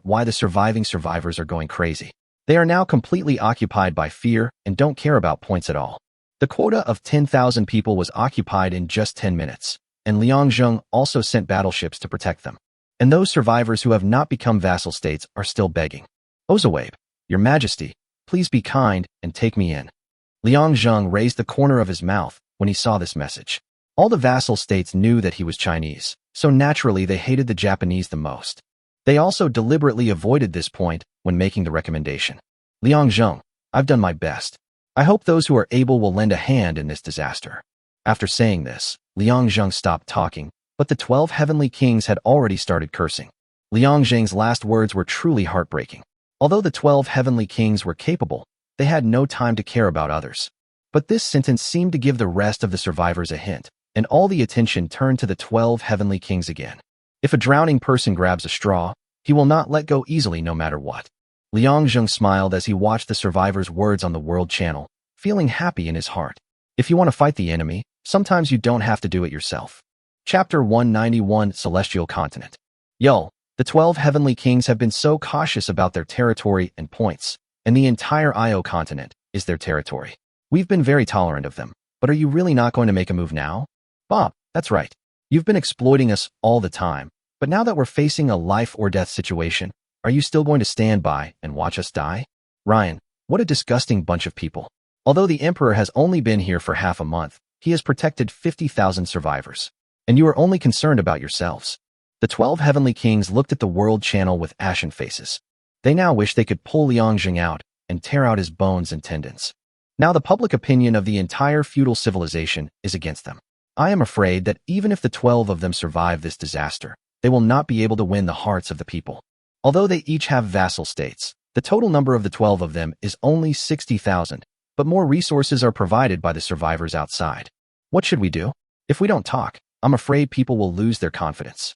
why the surviving survivors are going crazy. They are now completely occupied by fear and don't care about points at all. The quota of 10,000 people was occupied in just 10 minutes, and Liang Zheng also sent battleships to protect them. And those survivors who have not become vassal states are still begging. Ozawabe, Your Majesty, please be kind and take me in. Liang Zheng raised the corner of his mouth when he saw this message. All the vassal states knew that he was Chinese, so naturally they hated the Japanese the most. They also deliberately avoided this point when making the recommendation. Liang Zheng, I've done my best. I hope those who are able will lend a hand in this disaster. After saying this, Liang Zheng stopped talking, but the 12 heavenly kings had already started cursing. Liang Zheng's last words were truly heartbreaking. Although the 12 heavenly kings were capable, they had no time to care about others. But this sentence seemed to give the rest of the survivors a hint, and all the attention turned to the 12 heavenly kings again. If a drowning person grabs a straw, he will not let go easily no matter what. Liang Zheng smiled as he watched the survivors' words on the World Channel, feeling happy in his heart. If you want to fight the enemy, sometimes you don't have to do it yourself. Chapter 191, Celestial Continent. Yo, the 12 Heavenly Kings have been so cautious about their territory and points, and the entire Io continent is their territory. We've been very tolerant of them, but are you really not going to make a move now? Bob, that's right. You've been exploiting us all the time, but now that we're facing a life or death situation, are you still going to stand by and watch us die? Ryan, what a disgusting bunch of people. Although the Emperor has only been here for half a month, he has protected 50,000 survivors. And you are only concerned about yourselves. The 12 Heavenly Kings looked at the World Channel with ashen faces. They now wish they could pull Liangjing out and tear out his bones and tendons. Now the public opinion of the entire feudal civilization is against them. I am afraid that even if the 12 of them survive this disaster, they will not be able to win the hearts of the people. Although they each have vassal states, the total number of the 12 of them is only 60,000, but more resources are provided by the survivors outside. What should we do? If we don't talk, I'm afraid people will lose their confidence.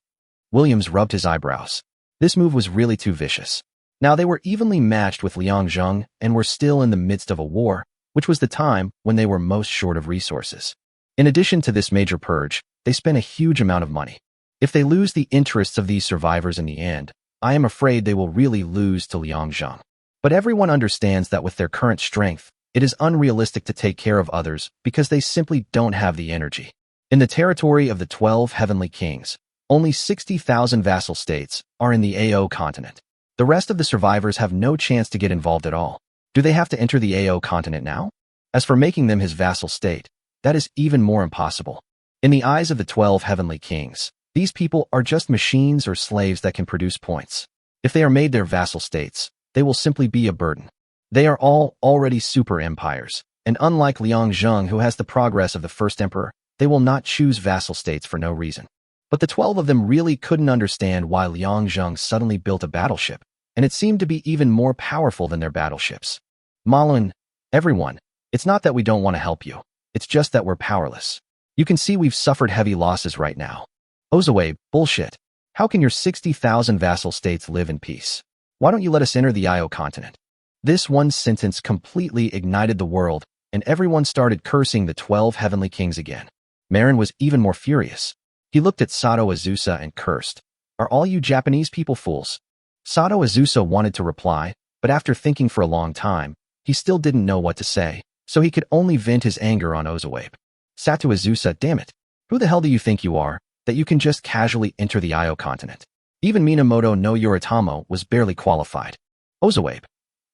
Williams rubbed his eyebrows. This move was really too vicious. Now they were evenly matched with Liangjing and were still in the midst of a war, which was the time when they were most short of resources. In addition to this major purge, they spent a huge amount of money. If they lose the interests of these survivors in the end, I am afraid they will really lose to Liangjing. But everyone understands that with their current strength, it is unrealistic to take care of others because they simply don't have the energy. In the territory of the 12 Heavenly Kings, only 60,000 vassal states are in the AO continent. The rest of the survivors have no chance to get involved at all. Do they have to enter the AO continent now? As for making them his vassal state, that is even more impossible. In the eyes of the 12 Heavenly Kings, these people are just machines or slaves that can produce points. If they are made their vassal states, they will simply be a burden. They are all already super empires, and unlike Liangjing, who has the progress of the first emperor, they will not choose vassal states for no reason. But the 12 of them really couldn't understand why Liangjing suddenly built a battleship, and it seemed to be even more powerful than their battleships. Malin, everyone, it's not that we don't want to help you. It's just that we're powerless. You can see we've suffered heavy losses right now. Ozawabe, bullshit. How can your 60,000 vassal states live in peace? Why don't you let us enter the Io continent? This one sentence completely ignited the world, and everyone started cursing the 12 Heavenly Kings again. Marin was even more furious. He looked at Sato Azusa and cursed. Are all you Japanese people fools? Sato Azusa wanted to reply, but after thinking for a long time, he still didn't know what to say, so he could only vent his anger on Ozawabe. Sato Azusa, damn it. Who the hell do you think you are, that you can just casually enter the Io continent? Even Minamoto no Yoritamo was barely qualified. Ozawabe.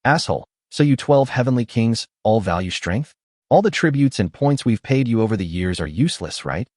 Asshole, so you 12 Heavenly Kings all value strength? All the tributes and points we've paid you over the years are useless, right?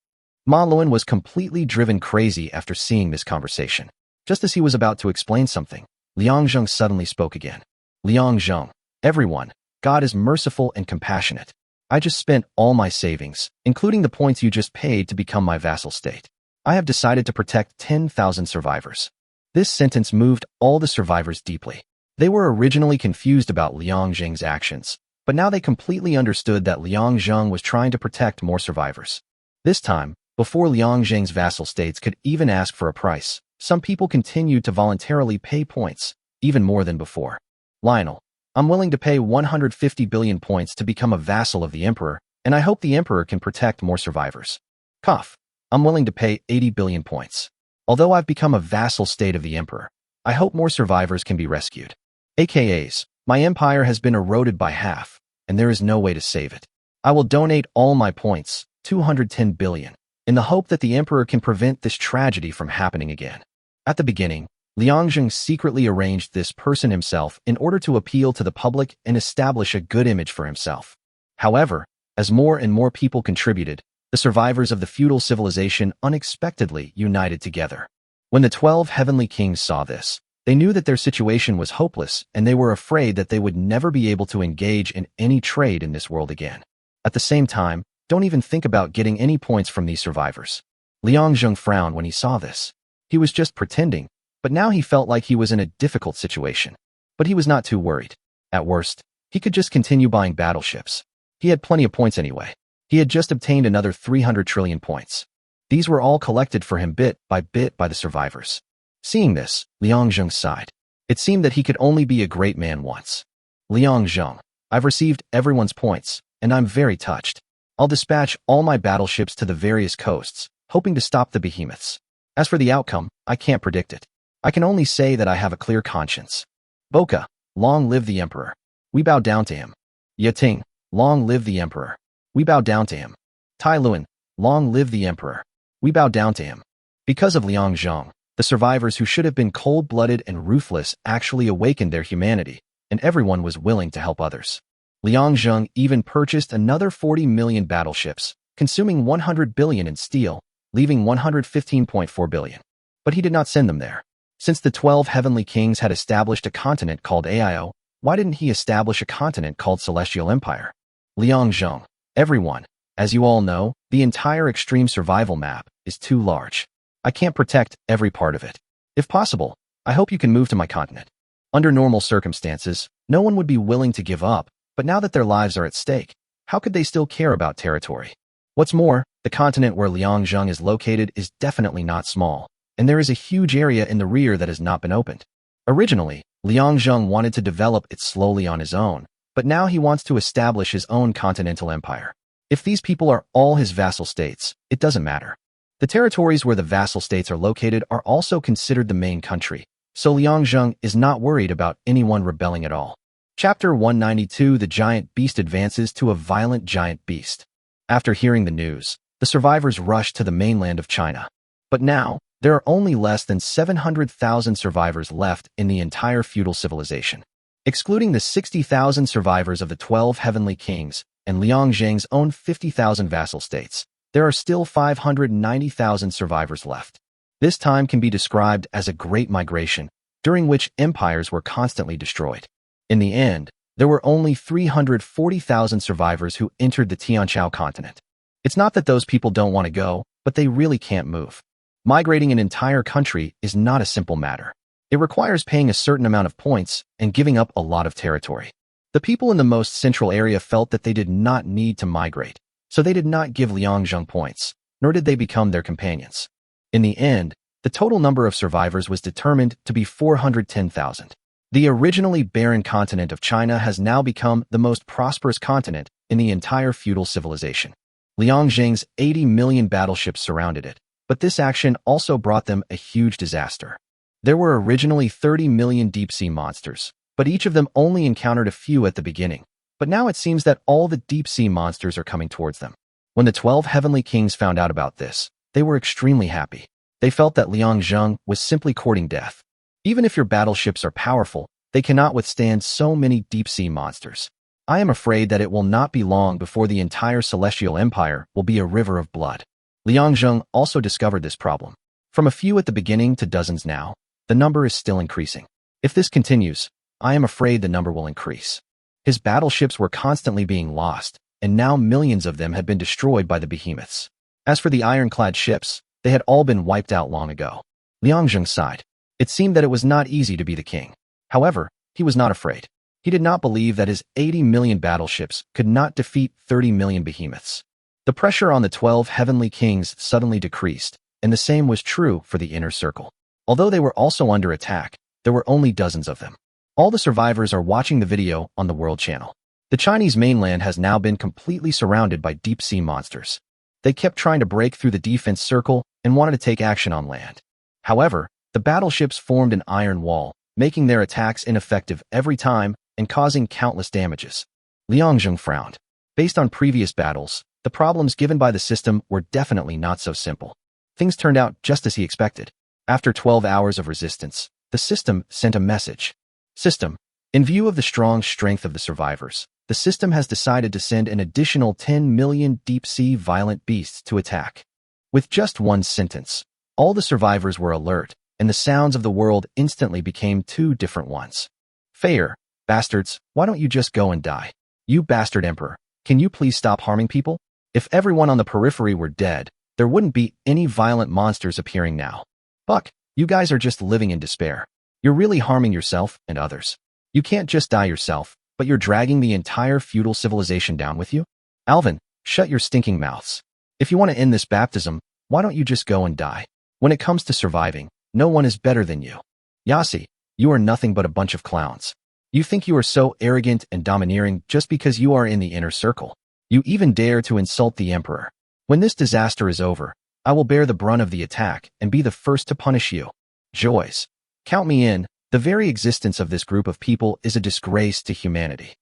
Ma Luan was completely driven crazy after seeing this conversation. Just as he was about to explain something, Liangjing suddenly spoke again. Liangjing, everyone, God is merciful and compassionate. I just spent all my savings, including the points you just paid to become my vassal state. I have decided to protect 10,000 survivors. This sentence moved all the survivors deeply. They were originally confused about Liangjing's actions, but now they completely understood that Liangjing was trying to protect more survivors. This time, before Liangjing's vassal states could even ask for a price, some people continued to voluntarily pay points, even more than before. Lionel, I'm willing to pay 150 billion points to become a vassal of the Emperor, and I hope the Emperor can protect more survivors. Koff, I'm willing to pay 80 billion points. Although I've become a vassal state of the Emperor, I hope more survivors can be rescued. AKAs, my empire has been eroded by half, and there is no way to save it. I will donate all my points, 210 billion, in the hope that the Emperor can prevent this tragedy from happening again. At the beginning, Liangjing secretly arranged this person himself in order to appeal to the public and establish a good image for himself. However, as more and more people contributed, the survivors of the feudal civilization unexpectedly united together. When the 12 Heavenly Kings saw this, they knew that their situation was hopeless, and they were afraid that they would never be able to engage in any trade in this world again. At the same time, don't even think about getting any points from these survivors. Liangjing frowned when he saw this. He was just pretending, but now he felt like he was in a difficult situation. But he was not too worried. At worst, he could just continue buying battleships. He had plenty of points anyway. He had just obtained another 300 trillion points. These were all collected for him bit by the survivors. Seeing this, Liangjing sighed. It seemed that he could only be a great man once. Liangjing, I've received everyone's points, and I'm very touched. I'll dispatch all my battleships to the various coasts, hoping to stop the behemoths. As for the outcome, I can't predict it. I can only say that I have a clear conscience. Boca, long live the Emperor. We bow down to him. Yating, long live the Emperor. We bow down to him. Tai Luan, long live the Emperor. We bow down to him. Because of Liang Zhong, the survivors who should have been cold-blooded and ruthless actually awakened their humanity, and everyone was willing to help others. Liang Zhong even purchased another 40 million battleships, consuming 100 billion in steel, leaving 115.4 billion. But he did not send them there. Since the 12 heavenly kings had established a continent called Ao, why didn't he establish a continent called Celestial Empire? Liang Zhong, everyone, as you all know, the entire extreme survival map is too large. I can't protect every part of it. If possible, I hope you can move to my continent. Under normal circumstances, no one would be willing to give up, but now that their lives are at stake, how could they still care about territory? What's more, the continent where Liang Zhong is located is definitely not small, and there is a huge area in the rear that has not been opened. Originally, Liang Zhong wanted to develop it slowly on his own, but now he wants to establish his own continental empire. If these people are all his vassal states, it doesn't matter. The territories where the vassal states are located are also considered the main country, so Liang Zhong is not worried about anyone rebelling at all. Chapter 192 The Giant Beast Advances to a Violent Giant Beast. After hearing the news, the survivors rushed to the mainland of China. But now, there are only less than 700,000 survivors left in the entire feudal civilization. Excluding the 60,000 survivors of the 12 heavenly kings and Liang Zheng's own 50,000 vassal states, there are still 590,000 survivors left. This time can be described as a great migration, during which empires were constantly destroyed. In the end, there were only 340,000 survivors who entered the Tianqiao continent. It's not that those people don't want to go, but they really can't move. Migrating an entire country is not a simple matter. It requires paying a certain amount of points and giving up a lot of territory. The people in the most central area felt that they did not need to migrate, so they did not give Liang Zhong points, nor did they become their companions. In the end, the total number of survivors was determined to be 410,000. The originally barren continent of China has now become the most prosperous continent in the entire feudal civilization. Liang Zheng's 80 million battleships surrounded it, but this action also brought them a huge disaster. There were originally 30 million deep-sea monsters, but each of them only encountered a few at the beginning. But now it seems that all the deep-sea monsters are coming towards them. When the 12 heavenly kings found out about this, they were extremely happy. They felt that Liang Zhong was simply courting death. Even if your battleships are powerful, they cannot withstand so many deep-sea monsters. I am afraid that it will not be long before the entire Celestial Empire will be a river of blood. Liang Zhong also discovered this problem. From a few at the beginning to dozens now, the number is still increasing. If this continues, I am afraid the number will increase. His battleships were constantly being lost, and now millions of them had been destroyed by the behemoths. As for the ironclad ships, they had all been wiped out long ago. Liang Zhong sighed. It seemed that it was not easy to be the king. However, he was not afraid. He did not believe that his 80 million battleships could not defeat 30 million behemoths. The pressure on the 12 heavenly kings suddenly decreased, and the same was true for the inner circle. Although they were also under attack, there were only dozens of them. All the survivors are watching the video on the World Channel. The Chinese mainland has now been completely surrounded by deep-sea monsters. They kept trying to break through the defense circle and wanted to take action on land. However, the battleships formed an iron wall, making their attacks ineffective every time and causing countless damages. Liang Zhong frowned. Based on previous battles, the problems given by the system were definitely not so simple. Things turned out just as he expected. After 12 hours of resistance, the system sent a message. System, in view of the strong strength of the survivors, the system has decided to send an additional 10 million deep-sea violent beasts to attack. With just one sentence, all the survivors were alert, and the sounds of the world instantly became two different ones. Fair, bastards, why don't you just go and die? You bastard emperor, can you please stop harming people? If everyone on the periphery were dead, there wouldn't be any violent monsters appearing now. Buck, you guys are just living in despair. You're really harming yourself and others. You can't just die yourself, but you're dragging the entire feudal civilization down with you? Alvin, shut your stinking mouths. If you want to end this baptism, why don't you just go and die? When it comes to surviving, no one is better than you. Yasi, you are nothing but a bunch of clowns. You think you are so arrogant and domineering just because you are in the inner circle. You even dare to insult the emperor. When this disaster is over, I will bear the brunt of the attack and be the first to punish you. Joys. Count me in. The very existence of this group of people is a disgrace to humanity.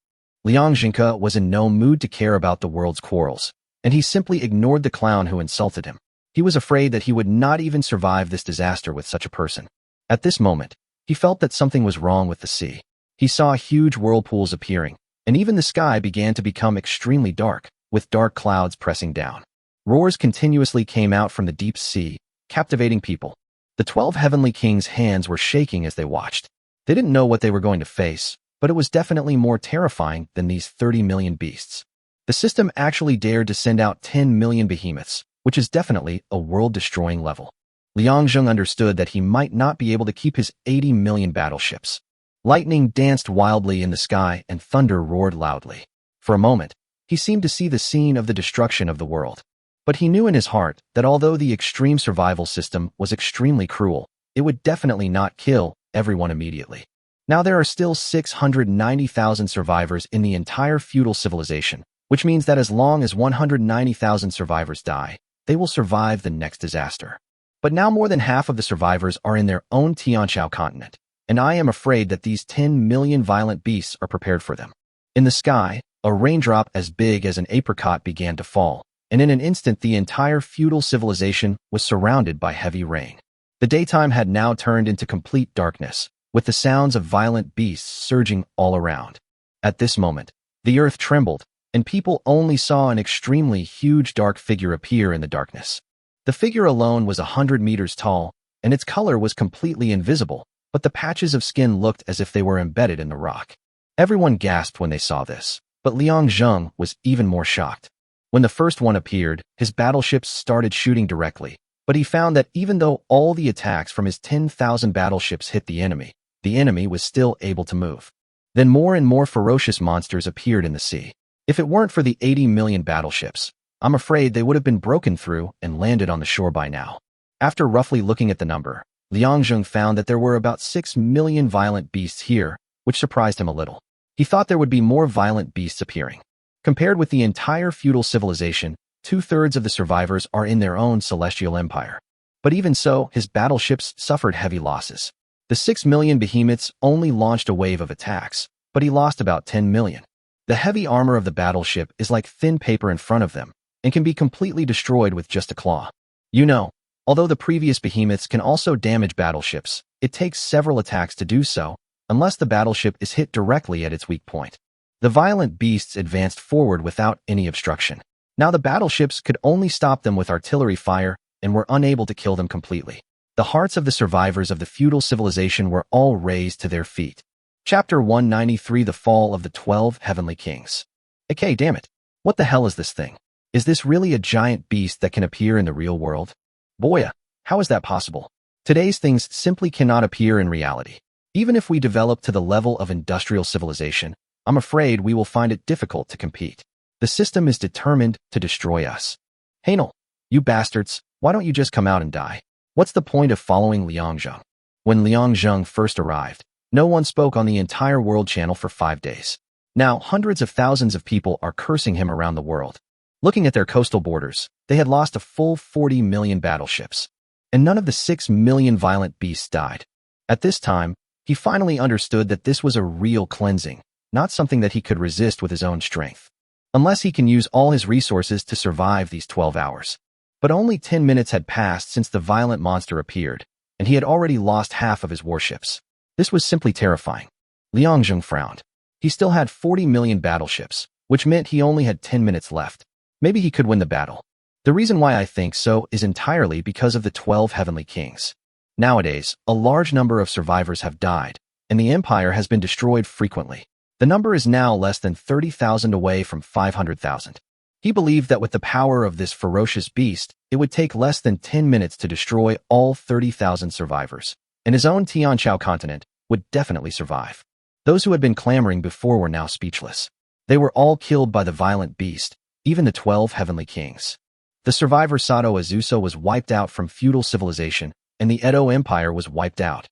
Liang Jinke was in no mood to care about the world's quarrels, and he simply ignored the clown who insulted him. He was afraid that he would not even survive this disaster with such a person. At this moment, he felt that something was wrong with the sea. He saw huge whirlpools appearing, and even the sky began to become extremely dark, with dark clouds pressing down. Roars continuously came out from the deep sea, captivating people. The 12 heavenly kings' hands were shaking as they watched. They didn't know what they were going to face, but it was definitely more terrifying than these 30 million beasts. The system actually dared to send out 10 million behemoths, which is definitely a world-destroying level. Liang Zheng understood that he might not be able to keep his 80 million battleships. Lightning danced wildly in the sky and thunder roared loudly. For a moment, he seemed to see the scene of the destruction of the world. But he knew in his heart that although the extreme survival system was extremely cruel, it would definitely not kill everyone immediately. Now there are still 690,000 survivors in the entire feudal civilization, which means that as long as 190,000 survivors die, they will survive the next disaster. But now more than half of the survivors are in their own Tianqiao continent, and I am afraid that these 10 million violent beasts are prepared for them. In the sky, a raindrop as big as an apricot began to fall, and in an instant the entire feudal civilization was surrounded by heavy rain. The daytime had now turned into complete darkness, with the sounds of violent beasts surging all around. At this moment, the earth trembled, and people only saw an extremely huge dark figure appear in the darkness. The figure alone was 100 meters tall, and its color was completely invisible, but the patches of skin looked as if they were embedded in the rock. Everyone gasped when they saw this, but Liang Zheng was even more shocked. When the first one appeared, his battleships started shooting directly, but he found that even though all the attacks from his 10,000 battleships hit the enemy was still able to move. Then more and more ferocious monsters appeared in the sea. If it weren't for the 80 million battleships, I'm afraid they would have been broken through and landed on the shore by now. After roughly looking at the number, Liang Zheng found that there were about 6 million violent beasts here, which surprised him a little. He thought there would be more violent beasts appearing. Compared with the entire feudal civilization, 2/3 of the survivors are in their own celestial empire. But even so, his battleships suffered heavy losses. The 6 million behemoths only launched a wave of attacks, but he lost about 10 million. The heavy armor of the battleship is like thin paper in front of them, and can be completely destroyed with just a claw. You know, although the previous behemoths can also damage battleships, it takes several attacks to do so, unless the battleship is hit directly at its weak point. The violent beasts advanced forward without any obstruction. Now the battleships could only stop them with artillery fire and were unable to kill them completely. The hearts of the survivors of the feudal civilization were all raised to their feet. Chapter 193: The Fall of the 12 Heavenly Kings. Okay, damn it. What the hell is this thing? Is this really a giant beast that can appear in the real world? Boy, how is that possible? Today's things simply cannot appear in reality. Even if we develop to the level of industrial civilization, I'm afraid we will find it difficult to compete. The system is determined to destroy us. Hanel, you bastards, why don't you just come out and die? What's the point of following Liang Zheng? When Liang Zheng first arrived, no one spoke on the entire world channel for 5 days. Now, hundreds of thousands of people are cursing him around the world. Looking at their coastal borders, they had lost a full 40 million battleships, and none of the 6 million violent beasts died. At this time, he finally understood that this was a real cleansing, not something that he could resist with his own strength. Unless he can use all his resources to survive these 12 hours. But only 10 minutes had passed since the violent monster appeared, and he had already lost half of his warships. This was simply terrifying. Liang Zheng frowned. He still had 40 million battleships, which meant he only had 10 minutes left. Maybe he could win the battle. The reason why I think so is entirely because of the 12 heavenly kings. Nowadays, a large number of survivors have died, and the empire has been destroyed frequently. The number is now less than 30,000 away from 500,000. He believed that with the power of this ferocious beast, it would take less than 10 minutes to destroy all 30,000 survivors, and his own Tianqiao continent would definitely survive. Those who had been clamoring before were now speechless. They were all killed by the violent beast, even the 12 heavenly kings. The survivor Sato Azusa was wiped out from feudal civilization, and the Edo Empire was wiped out.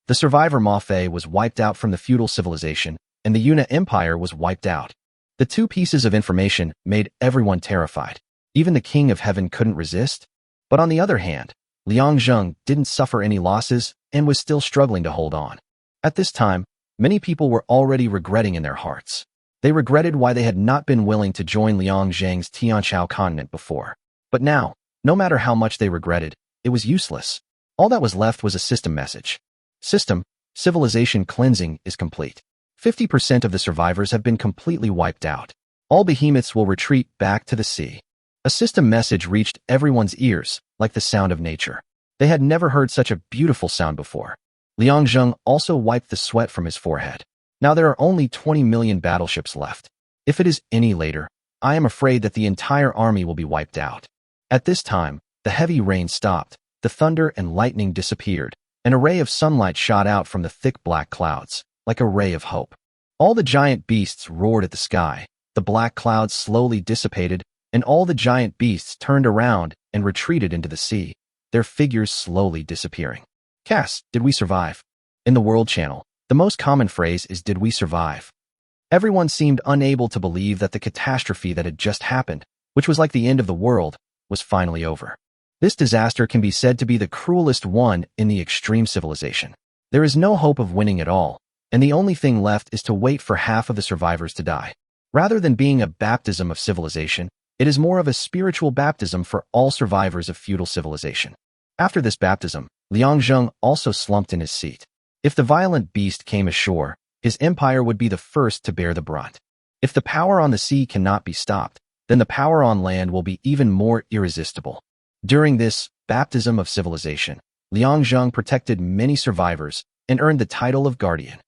The survivor Mafe was wiped out from the feudal civilization, and the Yuna Empire was wiped out. The two pieces of information made everyone terrified. Even the King of Heaven couldn't resist. But on the other hand, Liang Zheng didn't suffer any losses and was still struggling to hold on. At this time, many people were already regretting in their hearts. They regretted why they had not been willing to join Liang Zheng's Tianqiao continent before. But now, no matter how much they regretted, it was useless. All that was left was a system message. System, civilization cleansing is complete. 50% of the survivors have been completely wiped out. All behemoths will retreat back to the sea. A system message reached everyone's ears, like the sound of nature. They had never heard such a beautiful sound before. Liang Zheng also wiped the sweat from his forehead. Now there are only 20 million battleships left. If it is any later, I am afraid that the entire army will be wiped out. At this time, the heavy rain stopped, the thunder and lightning disappeared. An array of sunlight shot out from the thick black clouds, like a ray of hope. All the giant beasts roared at the sky. The black clouds slowly dissipated, and all the giant beasts turned around and retreated into the sea, their figures slowly disappearing. Cass, did we survive? In the World Channel, the most common phrase is "did we survive?" Everyone seemed unable to believe that the catastrophe that had just happened, which was like the end of the world, was finally over. This disaster can be said to be the cruelest one in the extreme civilization. There is no hope of winning at all, and the only thing left is to wait for half of the survivors to die. Rather than being a baptism of civilization, it is more of a spiritual baptism for all survivors of feudal civilization. After this baptism, Liang Zheng also slumped in his seat. If the violent beast came ashore, his empire would be the first to bear the brunt. If the power on the sea cannot be stopped, then the power on land will be even more irresistible. During this baptism of civilization, Liang Zheng protected many survivors and earned the title of Guardian.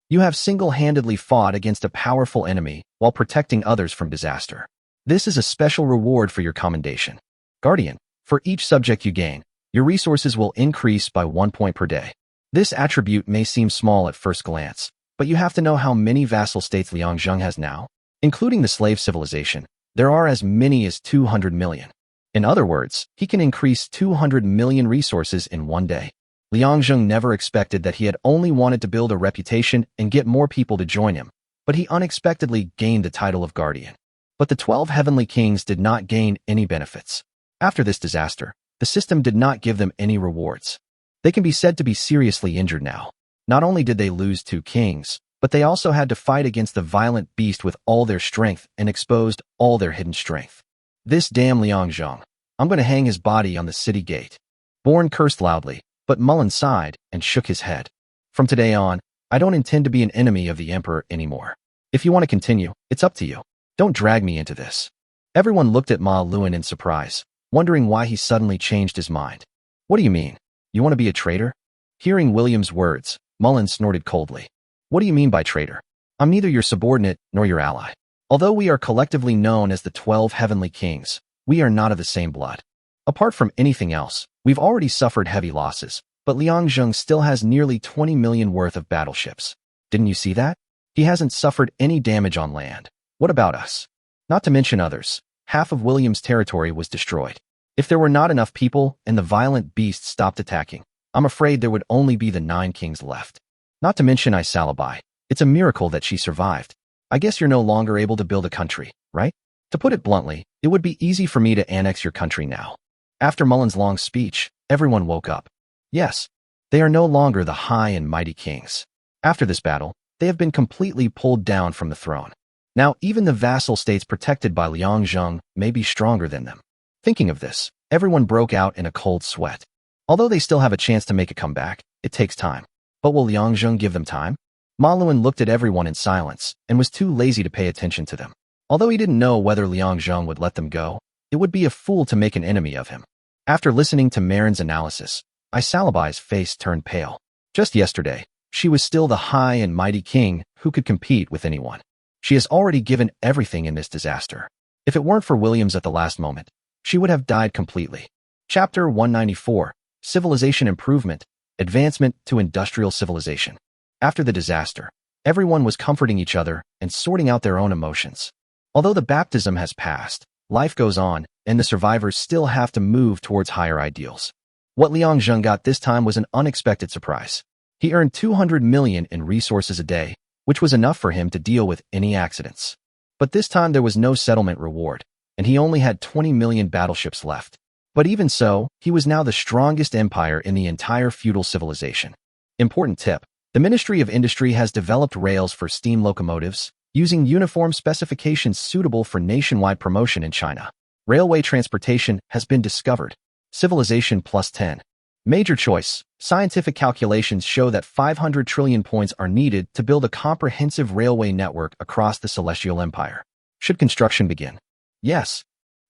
You have single-handedly fought against a powerful enemy while protecting others from disaster. This is a special reward for your commendation. Guardian, for each subject you gain, your resources will increase by 1 point per day. This attribute may seem small at first glance, but you have to know how many vassal states Liang Zheng has now. Including the slave civilization, there are as many as 200 million. In other words, he can increase 200 million resources in one day. Liang Zheng never expected that he had only wanted to build a reputation and get more people to join him, but he unexpectedly gained the title of Guardian. But the 12 heavenly kings did not gain any benefits. After this disaster, the system did not give them any rewards. They can be said to be seriously injured now. Not only did they lose 2 kings, but they also had to fight against the violent beast with all their strength and exposed all their hidden strength. This damn Liang Zheng. I'm going to hang his body on the city gate. Born cursed loudly, but Mullen sighed and shook his head. From today on, I don't intend to be an enemy of the Emperor anymore. If you want to continue, it's up to you. Don't drag me into this. Everyone looked at Ma Luan in surprise, wondering why he suddenly changed his mind. What do you mean? You want to be a traitor? Hearing William's words, Mullen snorted coldly. What do you mean by traitor? I'm neither your subordinate nor your ally. Although we are collectively known as the 12 heavenly kings, we are not of the same blood. Apart from anything else, we've already suffered heavy losses, but Liang Zheng still has nearly 20 million worth of battleships. Didn't you see that? He hasn't suffered any damage on land. What about us? Not to mention others. Half of William's territory was destroyed. If there were not enough people and the violent beasts stopped attacking, I'm afraid there would only be the 9 kings left. Not to mention Isalabai. It's a miracle that she survived. I guess you're no longer able to build a country, right? To put it bluntly, it would be easy for me to annex your country now. After Mullen's long speech, everyone woke up. Yes, they are no longer the high and mighty kings. After this battle, they have been completely pulled down from the throne. Now, even the vassal states protected by Liang Zheng may be stronger than them. Thinking of this, everyone broke out in a cold sweat. Although they still have a chance to make a comeback, it takes time. But will Liang Zheng give them time? Ma Luan looked at everyone in silence and was too lazy to pay attention to them. Although he didn't know whether Liang Zheng would let them go, it would be a fool to make an enemy of him. After listening to Marin's analysis, Isalabai's face turned pale. Just yesterday, she was still the high and mighty king who could compete with anyone. She has already given everything in this disaster. If it weren't for Williams at the last moment, she would have died completely. Chapter 194, Civilization Improvement, Advancement to Industrial Civilization. After the disaster, everyone was comforting each other and sorting out their own emotions. Although the baptism has passed, life goes on, and the survivors still have to move towards higher ideals. What Liang Zheng got this time was an unexpected surprise. He earned 200 million in resources a day, which was enough for him to deal with any accidents. But this time there was no settlement reward, and he only had 20 million battleships left. But even so, he was now the strongest empire in the entire feudal civilization. Important tip: the Ministry of Industry has developed rails for steam locomotives, using uniform specifications suitable for nationwide promotion in China. Railway transportation has been discovered. Civilization plus 10. Major choice: scientific calculations show that 500 trillion points are needed to build a comprehensive railway network across the Celestial Empire. Should construction begin? Yes.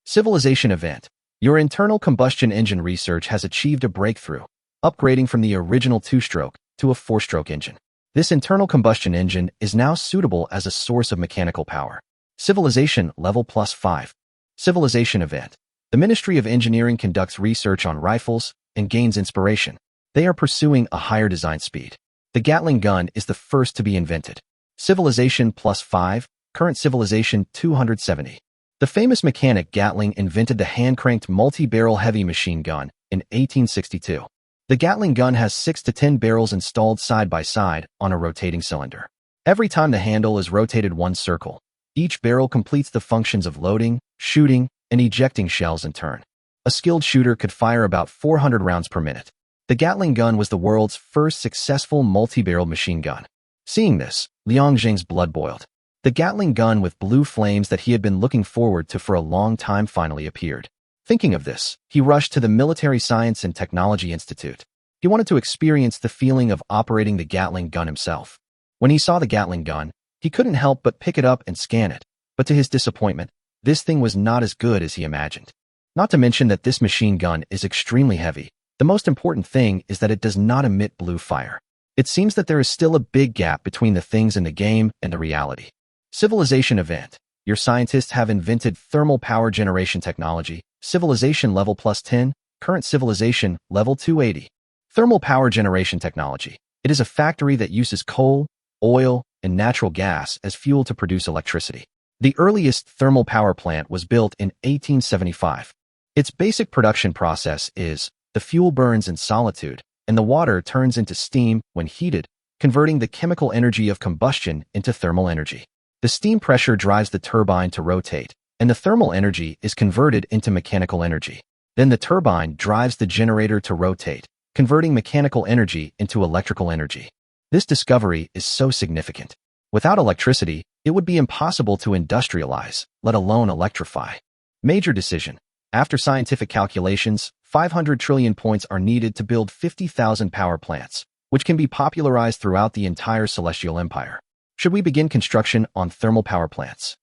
Civilization event: your internal combustion engine research has achieved a breakthrough, upgrading from the original 2-stroke to a 4-stroke engine. This internal combustion engine is now suitable as a source of mechanical power. Civilization level plus 5. Civilization event: the Ministry of Engineering conducts research on rifles and gains inspiration. They are pursuing a higher design speed. The Gatling gun is the first to be invented. Civilization plus 5, current civilization 270. The famous mechanic Gatling invented the hand-cranked multi-barrel heavy machine gun in 1862. The Gatling gun has 6 to 10 barrels installed side by side on a rotating cylinder. Every time the handle is rotated one circle, each barrel completes the functions of loading, shooting, and ejecting shells in turn. A skilled shooter could fire about 400 rounds per minute. The Gatling gun was the world's first successful multi-barrel machine gun. Seeing this, Liang Zheng's blood boiled. The Gatling gun with blue flames that he had been looking forward to for a long time finally appeared. Thinking of this, he rushed to the Military Science and Technology Institute. He wanted to experience the feeling of operating the Gatling gun himself. When he saw the Gatling gun, he couldn't help but pick it up and scan it. But to his disappointment, this thing was not as good as he imagined. Not to mention that this machine gun is extremely heavy. The most important thing is that it does not emit blue fire. It seems that there is still a big gap between the things in the game and the reality. Civilization event: your scientists have invented thermal power generation technology. Civilization level plus 10, current civilization level 280. Thermal power generation technology: it is a factory that uses coal, oil, and natural gas as fuel to produce electricity. The earliest thermal power plant was built in 1875. Its basic production process is: the fuel burns in solitude, and the water turns into steam when heated, converting the chemical energy of combustion into thermal energy. The steam pressure drives the turbine to rotate, and the thermal energy is converted into mechanical energy. Then the turbine drives the generator to rotate, converting mechanical energy into electrical energy. This discovery is so significant. Without electricity, it would be impossible to industrialize, let alone electrify. Major decision: after scientific calculations, 500 trillion points are needed to build 50,000 power plants, which can be popularized throughout the entire Celestial Empire. Should we begin construction on thermal power plants?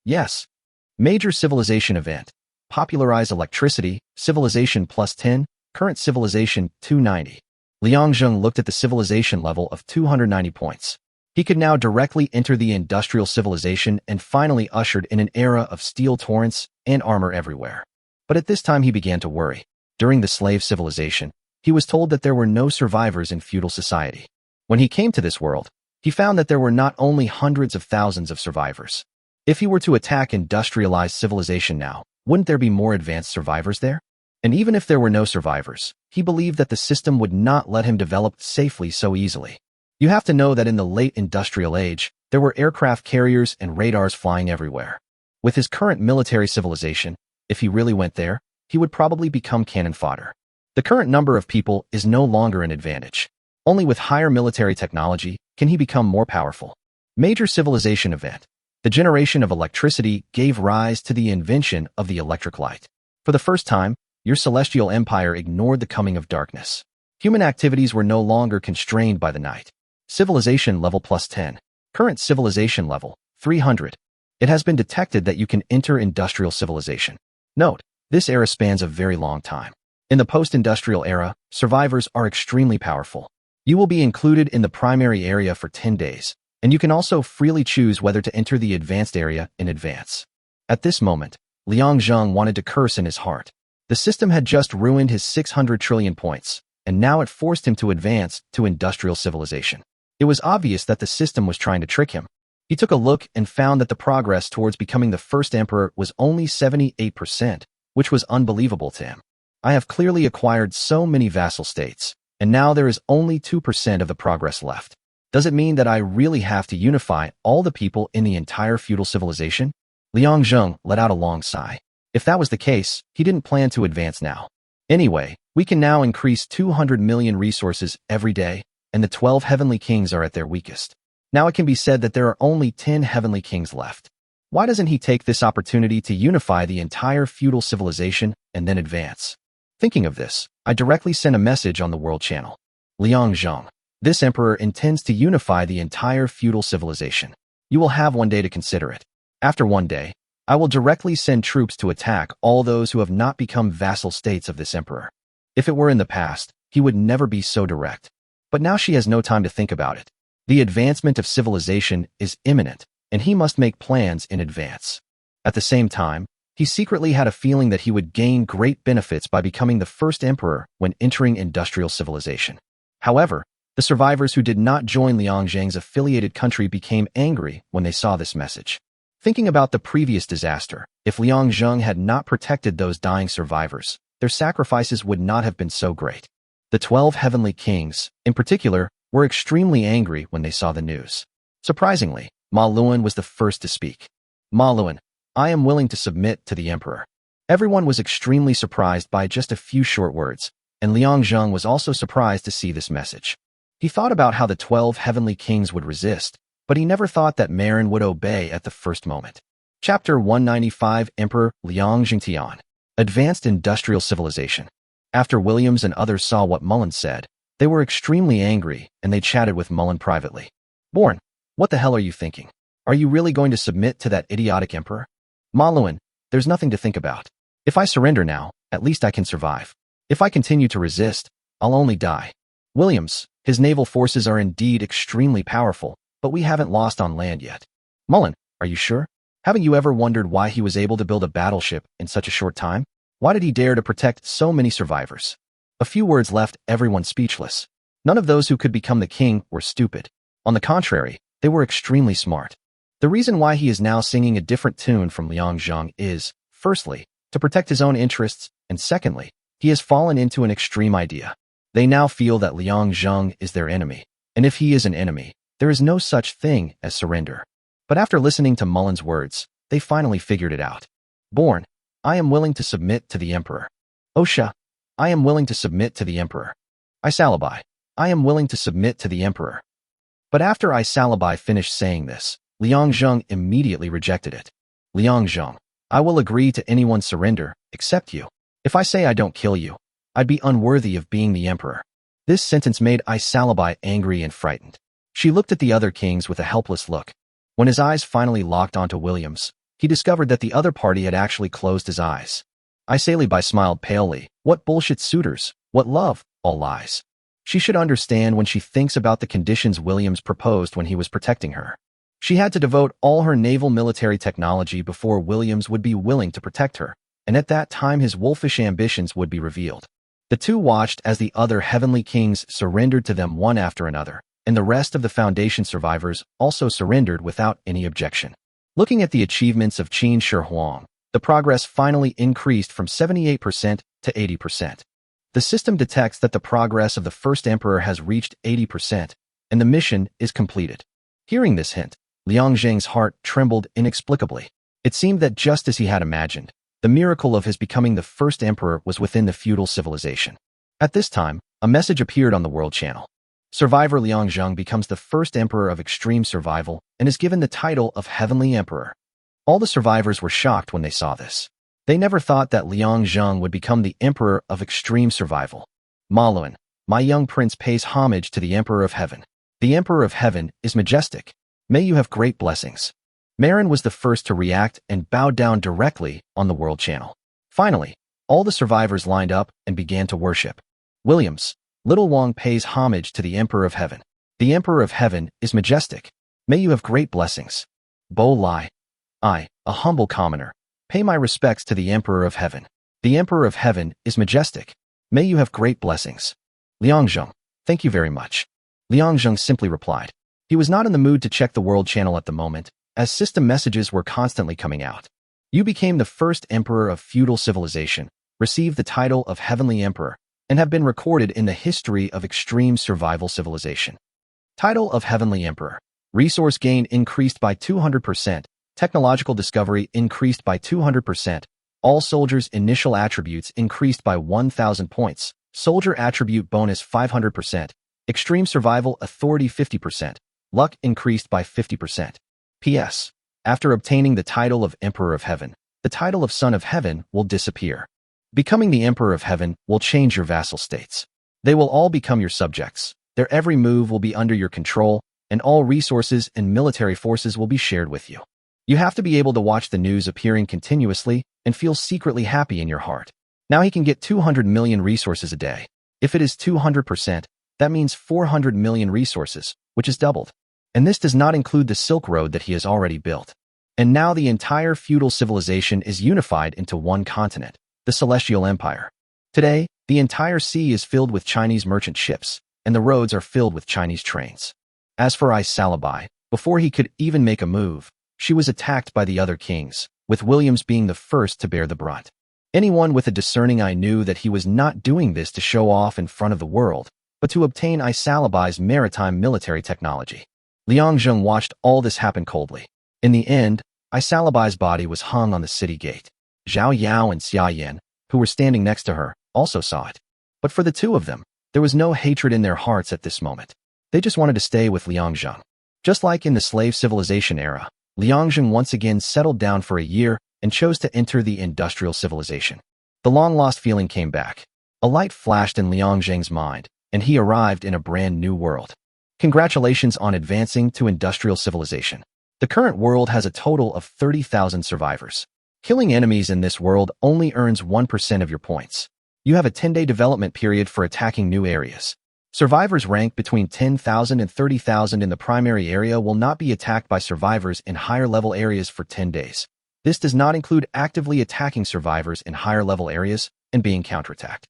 Yes. Major civilization event: popularize electricity. Civilization plus 10, current civilization 290. Liang Zheng looked at the civilization level of 290 points. He could now directly enter the industrial civilization and finally ushered in an era of steel torrents and armor everywhere. But at this time he began to worry. During the slave civilization, he was told that there were no survivors in feudal society. When he came to this world, he found that there were not only hundreds of thousands of survivors. If he were to attack industrialized civilization now, wouldn't there be more advanced survivors there? And even if there were no survivors, he believed that the system would not let him develop safely so easily. You have to know that in the late industrial age, there were aircraft carriers and radars flying everywhere. With his current military civilization, if he really went there, he would probably become cannon fodder. The current number of people is no longer an advantage. Only with higher military technology can he become more powerful. Major civilization event: the generation of electricity gave rise to the invention of the electric light. For the first time, your celestial empire ignored the coming of darkness. Human activities were no longer constrained by the night. Civilization level plus 10. Current civilization level 300. It has been detected that you can enter industrial civilization. Note, this era spans a very long time. In the post-industrial era, survivors are extremely powerful. You will be included in the primary area for 10 days, and you can also freely choose whether to enter the advanced area in advance. At this moment, Liang Zheng wanted to curse in his heart. The system had just ruined his 600 trillion points, and now it forced him to advance to industrial civilization. It was obvious that the system was trying to trick him. He took a look and found that the progress towards becoming the first emperor was only 78%, which was unbelievable to him. I have clearly acquired so many vassal states, and now there is only 2% of the progress left. Does it mean that I really have to unify all the people in the entire feudal civilization? Liang Zheng let out a long sigh. If that was the case, he didn't plan to advance now. Anyway, we can now increase 200 million resources every day, and the 12 heavenly kings are at their weakest. Now it can be said that there are only 10 heavenly kings left. Why doesn't he take this opportunity to unify the entire feudal civilization and then advance? Thinking of this, I directly sent a message on the world channel. Liang Zheng, this emperor intends to unify the entire feudal civilization. You will have one day to consider it. After one day, I will directly send troops to attack all those who have not become vassal states of this emperor. If it were in the past, he would never be so direct. But now she has no time to think about it. The advancement of civilization is imminent, and he must make plans in advance. At the same time, he secretly had a feeling that he would gain great benefits by becoming the first emperor when entering industrial civilization. However, the survivors who did not join Liang Zheng's affiliated country became angry when they saw this message. Thinking about the previous disaster, if Liang Zheng had not protected those dying survivors, their sacrifices would not have been so great. The 12 heavenly kings, in particular, were extremely angry when they saw the news. Surprisingly, Ma Luan was the first to speak. Ma Luan, I am willing to submit to the emperor. Everyone was extremely surprised by just a few short words, and Liang Zheng was also surprised to see this message. He thought about how the 12 heavenly kings would resist, but he never thought that Marin would obey at the first moment. Chapter 195 Emperor Liang Zhengtian. Advanced Industrial Civilization. After Williams and others saw what Mullen said, they were extremely angry and they chatted with Mullen privately. Born, what the hell are you thinking? Are you really going to submit to that idiotic emperor? Ma Luan, there's nothing to think about. If I surrender now, at least I can survive. If I continue to resist, I'll only die. Williams, his naval forces are indeed extremely powerful, but we haven't lost on land yet. Mullen, are you sure? Haven't you ever wondered why he was able to build a battleship in such a short time? Why did he dare to protect so many survivors? A few words left everyone speechless. None of those who could become the king were stupid. On the contrary, they were extremely smart. The reason why he is now singing a different tune from Liang Zheng is, firstly, to protect his own interests, and secondly, he has fallen into an extreme idea. They now feel that Liang Zheng is their enemy, and if he is an enemy, there is no such thing as surrender. But after listening to Mullen's words, they finally figured it out. Born, I am willing to submit to the emperor. Osha, I am willing to submit to the emperor. Isalabai, I am willing to submit to the emperor. But after Isalabai finished saying this, Liang Zheng immediately rejected it. Liang Zheng, I will agree to anyone's surrender, except you. If I say I don't kill you, I'd be unworthy of being the emperor. This sentence made Isalabai angry and frightened. She looked at the other kings with a helpless look. When his eyes finally locked onto Williams, he discovered that the other party had actually closed his eyes. Isalabai smiled palely. What bullshit suitors, what love, all lies. She should understand when she thinks about the conditions Williams proposed when he was protecting her. She had to devote all her naval military technology before Williams would be willing to protect her, and at that time his wolfish ambitions would be revealed. The two watched as the other heavenly kings surrendered to them one after another, and the rest of the Foundation survivors also surrendered without any objection. Looking at the achievements of Qin Shi Huang, the progress finally increased from 78% to 80%. The system detects that the progress of the first emperor has reached 80%, and the mission is completed. Hearing this hint, Liang Zheng's heart trembled inexplicably. It seemed that just as he had imagined, the miracle of his becoming the first emperor was within the feudal civilization. At this time, a message appeared on the world channel. Survivor Liang Zheng becomes the first emperor of extreme survival and is given the title of Heavenly Emperor. All the survivors were shocked when they saw this. They never thought that Liang Zheng would become the emperor of extreme survival. Ma Luan, my young prince pays homage to the Emperor of Heaven. The Emperor of Heaven is majestic. May you have great blessings. Marin was the first to react and bowed down directly on the world channel. Finally, all the survivors lined up and began to worship. Williams, Little Wong pays homage to the Emperor of Heaven. The Emperor of Heaven is majestic. May you have great blessings. Bo Lai, I, a humble commoner, pay my respects to the Emperor of Heaven. The Emperor of Heaven is majestic. May you have great blessings. Liang Zheng, thank you very much. Liang Zheng simply replied. He was not in the mood to check the world channel at the moment, as system messages were constantly coming out. You became the first emperor of feudal civilization, received the title of Heavenly Emperor, and have been recorded in the history of extreme survival civilization. Title of Heavenly Emperor. Resource gain increased by 200%. Technological discovery increased by 200%. All soldiers' initial attributes increased by 1,000 points. Soldier attribute bonus 500%. Extreme survival authority 50%. Luck increased by 50%. P.S. After obtaining the title of Emperor of Heaven, the title of Son of Heaven will disappear. Becoming the Emperor of Heaven will change your vassal states. They will all become your subjects. Their every move will be under your control, and all resources and military forces will be shared with you. You have to be able to watch the news appearing continuously and feel secretly happy in your heart. Now he can get 200 million resources a day. If it is 200%, that means 400 million resources, which is doubled. And this does not include the Silk Road that he has already built. And now the entire feudal civilization is unified into one continent, the Celestial Empire. Today, the entire sea is filled with Chinese merchant ships, and the roads are filled with Chinese trains. As for Salabai, before he could even make a move, she was attacked by the other kings, with Williams being the first to bear the brunt. Anyone with a discerning eye knew that he was not doing this to show off in front of the world, but to obtain Salabai's maritime military technology. Liang Zheng watched all this happen coldly. In the end, Salabai's body was hung on the city gate. Zhao Yao and Xia Yan, who were standing next to her, also saw it. But for the two of them, there was no hatred in their hearts at this moment. They just wanted to stay with Liang Zheng. Just like in the slave civilization era, Liang Zheng once again settled down for a year and chose to enter the industrial civilization. The long-lost feeling came back. A light flashed in Liang Zheng's mind, and he arrived in a brand new world. Congratulations on advancing to industrial civilization. The current world has a total of 30,000 survivors. Killing enemies in this world only earns 1% of your points. You have a 10-day development period for attacking new areas. Survivors ranked between 10,000 and 30,000 in the primary area will not be attacked by survivors in higher-level areas for 10 days. This does not include actively attacking survivors in higher-level areas and being counterattacked.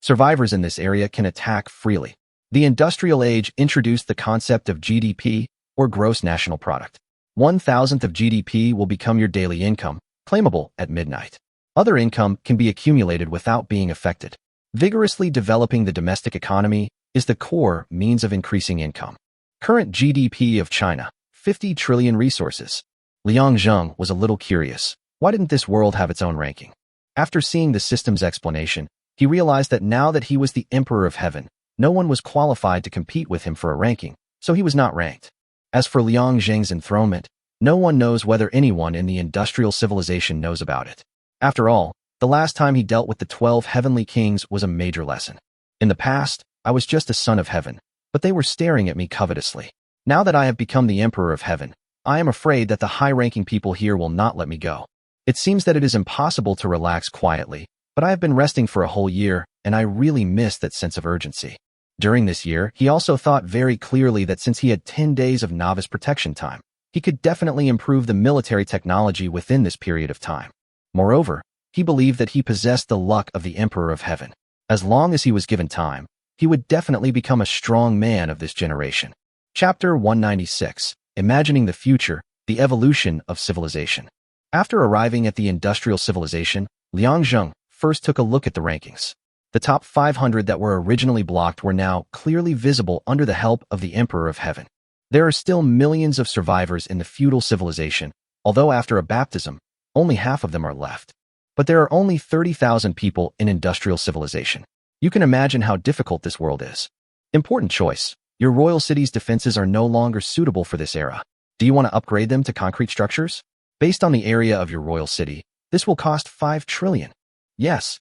Survivors in this area can attack freely. The industrial age introduced the concept of GDP, or gross national product. 1,000th of GDP will become your daily income, claimable at midnight. Other income can be accumulated without being affected. Vigorously developing the domestic economy is the core means of increasing income. Current GDP of China, 50 trillion resources. Liang Zheng was a little curious. Why didn't this world have its own ranking? After seeing the system's explanation, he realized that now that he was the Emperor of Heaven, no one was qualified to compete with him for a ranking, so he was not ranked. As for Liang Zheng's enthronement, no one knows whether anyone in the industrial civilization knows about it. After all, the last time he dealt with the 12 heavenly kings was a major lesson. In the past, I was just a son of heaven, but they were staring at me covetously. Now that I have become the Emperor of Heaven, I am afraid that the high-ranking people here will not let me go. It seems that it is impossible to relax quietly, but I have been resting for a whole year, and I really miss that sense of urgency. During this year, he also thought very clearly that since he had 10 days of novice protection time, he could definitely improve the military technology within this period of time. Moreover, he believed that he possessed the luck of the Emperor of Heaven. As long as he was given time, he would definitely become a strong man of this generation. Chapter 196. Imagining the Future, the Evolution of Civilization. After arriving at the industrial civilization, Liang Zheng first took a look at the rankings. The top 500 that were originally blocked were now clearly visible under the help of the Emperor of Heaven. There are still millions of survivors in the feudal civilization, although after a baptism, only half of them are left. But there are only 30,000 people in industrial civilization. You can imagine how difficult this world is. Important choice. Your royal city's defenses are no longer suitable for this era. Do you want to upgrade them to concrete structures? Based on the area of your royal city, this will cost 5 trillion. Yes.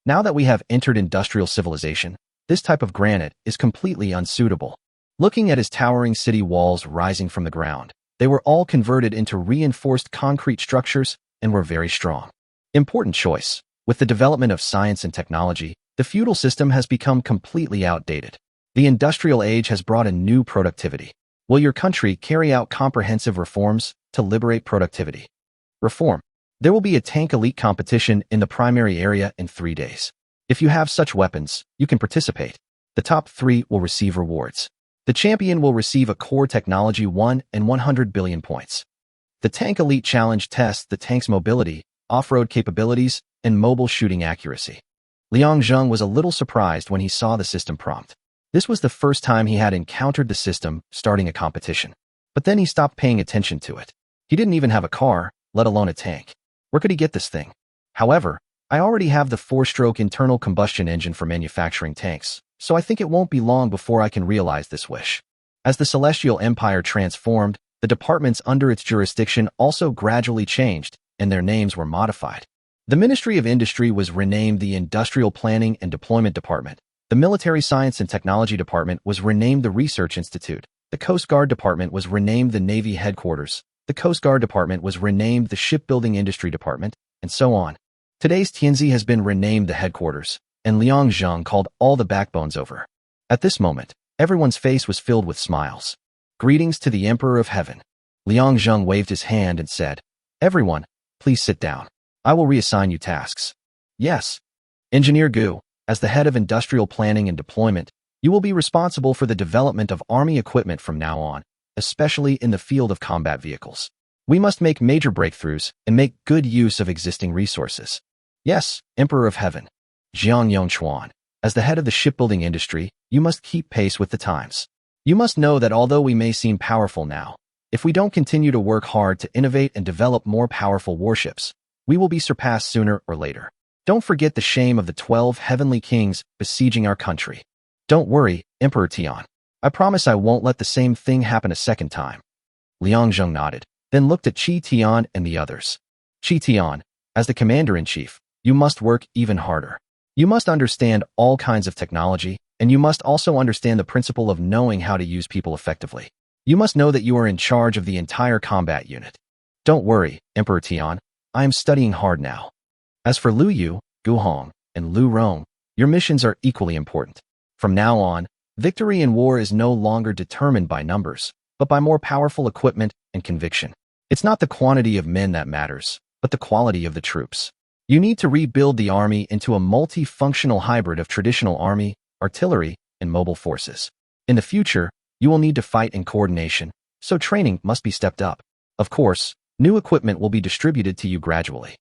Now that we have entered industrial civilization, this type of granite is completely unsuitable. Looking at his towering city walls rising from the ground, they were all converted into reinforced concrete structures and were very strong. Important choice. With the development of science and technology, the feudal system has become completely outdated. The industrial age has brought a new productivity. Will your country carry out comprehensive reforms to liberate productivity? Reform. There will be a tank elite competition in the primary area in 3 days. If you have such weapons, you can participate. The top 3 will receive rewards. The champion will receive a core technology 1 and 100 billion points. The Tank Elite Challenge tests the tank's mobility, off-road capabilities, and mobile shooting accuracy. Liang Zheng was a little surprised when he saw the system prompt. This was the first time he had encountered the system starting a competition. But then he stopped paying attention to it. He didn't even have a car, let alone a tank. Where could he get this thing? However, I already have the 4-stroke internal combustion engine for manufacturing tanks, so I think it won't be long before I can realize this wish. As the Celestial Empire transformed, the departments under its jurisdiction also gradually changed, and their names were modified. The Ministry of Industry was renamed the Industrial Planning and Deployment Department. The Military Science and Technology Department was renamed the Research Institute. The Coast Guard Department was renamed the Navy Headquarters. The Coast Guard Department was renamed the Shipbuilding Industry Department, and so on. Today's Tianzi has been renamed the Headquarters, and Liang Zheng called all the backbones over. At this moment, everyone's face was filled with smiles. Greetings to the Emperor of Heaven. Liang Zheng waved his hand and said, "Everyone, please sit down. I will reassign you tasks." Yes. Engineer Gu, as the head of industrial planning and deployment, you will be responsible for the development of army equipment from now on, especially in the field of combat vehicles. We must make major breakthroughs and make good use of existing resources. Yes, Emperor of Heaven. Jiang Yongchuan, as the head of the shipbuilding industry, you must keep pace with the times. You must know that although we may seem powerful now, if we don't continue to work hard to innovate and develop more powerful warships, we will be surpassed sooner or later. Don't forget the shame of the 12 heavenly kings besieging our country. Don't worry, Emperor Tian. I promise I won't let the same thing happen a second time. Liang Zheng nodded, then looked at Qi Tian and the others. Qi Tian, as the commander-in-chief, you must work even harder. You must understand all kinds of technology, and you must also understand the principle of knowing how to use people effectively. You must know that you are in charge of the entire combat unit. Don't worry, Emperor Tian. I am studying hard now. As for Lu Yu, Gu Hong, and Lu Rong, your missions are equally important. From now on, victory in war is no longer determined by numbers, but by more powerful equipment and conviction. It's not the quantity of men that matters, but the quality of the troops. You need to rebuild the army into a multifunctional hybrid of traditional army, artillery, and mobile forces. In the future, you will need to fight in coordination, so training must be stepped up. Of course, new equipment will be distributed to you gradually.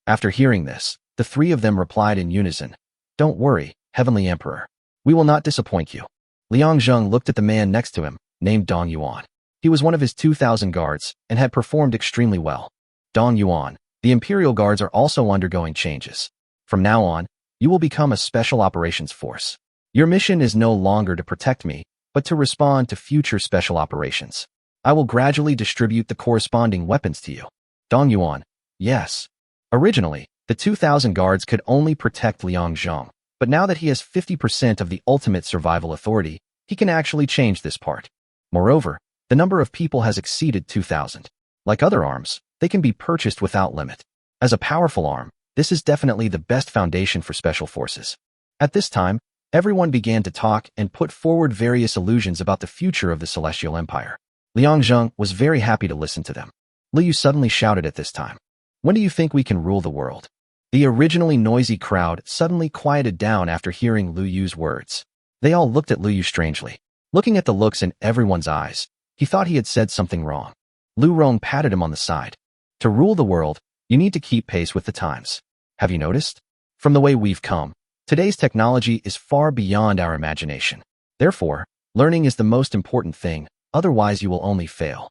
After hearing this, the three of them replied in unison, "Don't worry, Heavenly Emperor. We will not disappoint you." Liang Zheng looked at the man next to him, named Dong Yuan. He was one of his 2,000 guards and had performed extremely well. Dong Yuan, the Imperial Guards are also undergoing changes. From now on, you will become a special operations force. Your mission is no longer to protect me, but to respond to future special operations. I will gradually distribute the corresponding weapons to you. Dong Yuan, yes. Originally, the 2,000 guards could only protect Liang Zheng, but now that he has 50% of the ultimate survival authority, he can actually change this part. Moreover, the number of people has exceeded 2,000. Like other arms, they can be purchased without limit. As a powerful arm, this is definitely the best foundation for special forces. At this time, everyone began to talk and put forward various illusions about the future of the Celestial Empire. Liang Zheng was very happy to listen to them. Liu Yu suddenly shouted at this time, "When do you think we can rule the world?" The originally noisy crowd suddenly quieted down after hearing Liu Yu's words. They all looked at Liu Yu strangely. Looking at the looks in everyone's eyes, he thought he had said something wrong. Lu Rong patted him on the side. "To rule the world, you need to keep pace with the times. Have you noticed? From the way we've come, today's technology is far beyond our imagination. Therefore, learning is the most important thing, otherwise you will only fail."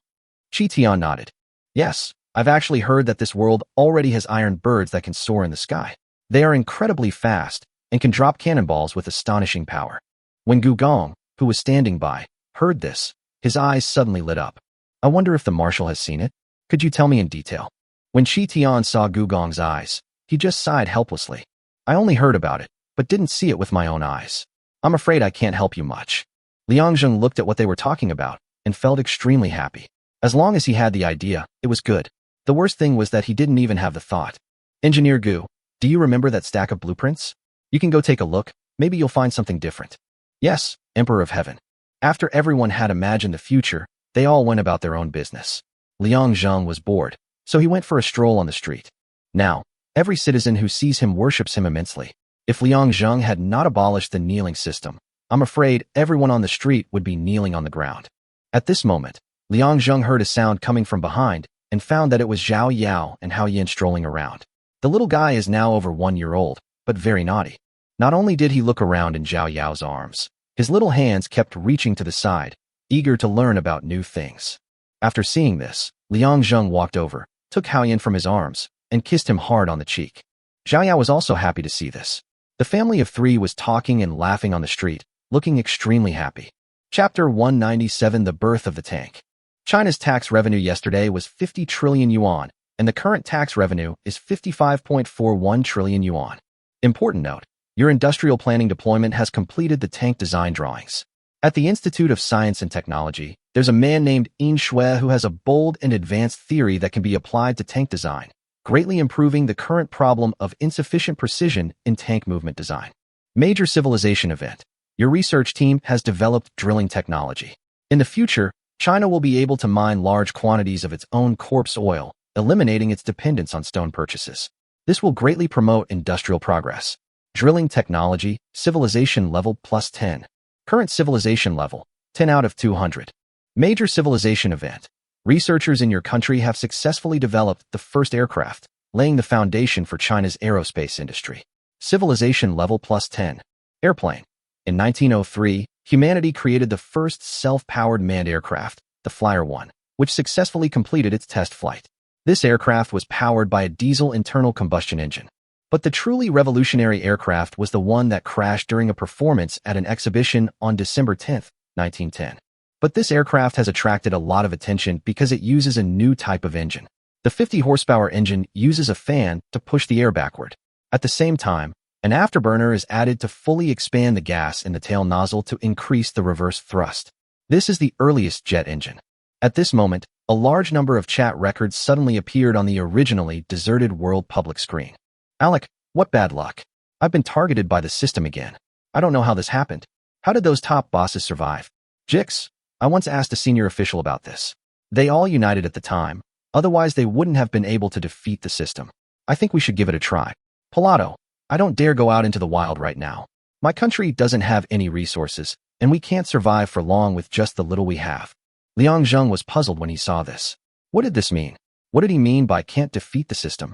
Qi Tian nodded. "Yes, I've actually heard that this world already has iron birds that can soar in the sky. They are incredibly fast and can drop cannonballs with astonishing power." When Gu Gong, who was standing by, heard this, his eyes suddenly lit up. "I wonder if the marshal has seen it? Could you tell me in detail?" When Qi Tian saw Gu Gong's eyes, he just sighed helplessly. "I only heard about it, but didn't see it with my own eyes. I'm afraid I can't help you much." Liang Zheng looked at what they were talking about and felt extremely happy. As long as he had the idea, it was good. The worst thing was that he didn't even have the thought. "Engineer Gu, do you remember that stack of blueprints? You can go take a look, maybe you'll find something different." "Yes, Emperor of Heaven." After everyone had imagined the future, they all went about their own business. Liang Zheng was bored, so he went for a stroll on the street. Now, every citizen who sees him worships him immensely. If Liang Zheng had not abolished the kneeling system, I'm afraid everyone on the street would be kneeling on the ground. At this moment, Liang Zheng heard a sound coming from behind and found that it was Zhao Yao and Hao Yin strolling around. The little guy is now over 1 year old, but very naughty. Not only did he look around in Zhao Yao's arms, His little hands kept reaching to the side, eager to learn about new things. After seeing this, Liang Zheng walked over, took Haoyan from his arms, and kissed him hard on the cheek. Xiaoyao was also happy to see this. The family of three was talking and laughing on the street, looking extremely happy. Chapter 197: The Birth of the Tank. China's tax revenue yesterday was 50 trillion yuan, and the current tax revenue is 55.41 trillion yuan. Important note: your industrial planning deployment has completed the tank design drawings. At the Institute of Science and Technology, there's a man named Yin Shui who has a bold and advanced theory that can be applied to tank design, greatly improving the current problem of insufficient precision in tank movement design. Major civilization event. Your research team has developed drilling technology. In the future, China will be able to mine large quantities of its own corpse oil, eliminating its dependence on stone purchases. This will greatly promote industrial progress. Drilling technology, civilization level +10. Current civilization level, 10 out of 200. Major civilization event. Researchers in your country have successfully developed the first aircraft, laying the foundation for China's aerospace industry. Civilization level +10. Airplane. In 1903, humanity created the first self-powered manned aircraft, the Flyer 1, which successfully completed its test flight. This aircraft was powered by a diesel internal combustion engine. But the truly revolutionary aircraft was the one that crashed during a performance at an exhibition on December 10, 1910. But this aircraft has attracted a lot of attention because it uses a new type of engine. The 50 horsepower engine uses a fan to push the air backward. At the same time, an afterburner is added to fully expand the gas in the tail nozzle to increase the reverse thrust. This is the earliest jet engine. At this moment, a large number of chat records suddenly appeared on the originally deserted world public screen. Alec, what bad luck. I've been targeted by the system again. I don't know how this happened. How did those top bosses survive? Jix, I once asked a senior official about this. They all united at the time, otherwise they wouldn't have been able to defeat the system. I think we should give it a try. Pilato, I don't dare go out into the wild right now. My country doesn't have any resources, and we can't survive for long with just the little we have. Liang Zheng was puzzled when he saw this. What did this mean? What did he mean by can't defeat the system?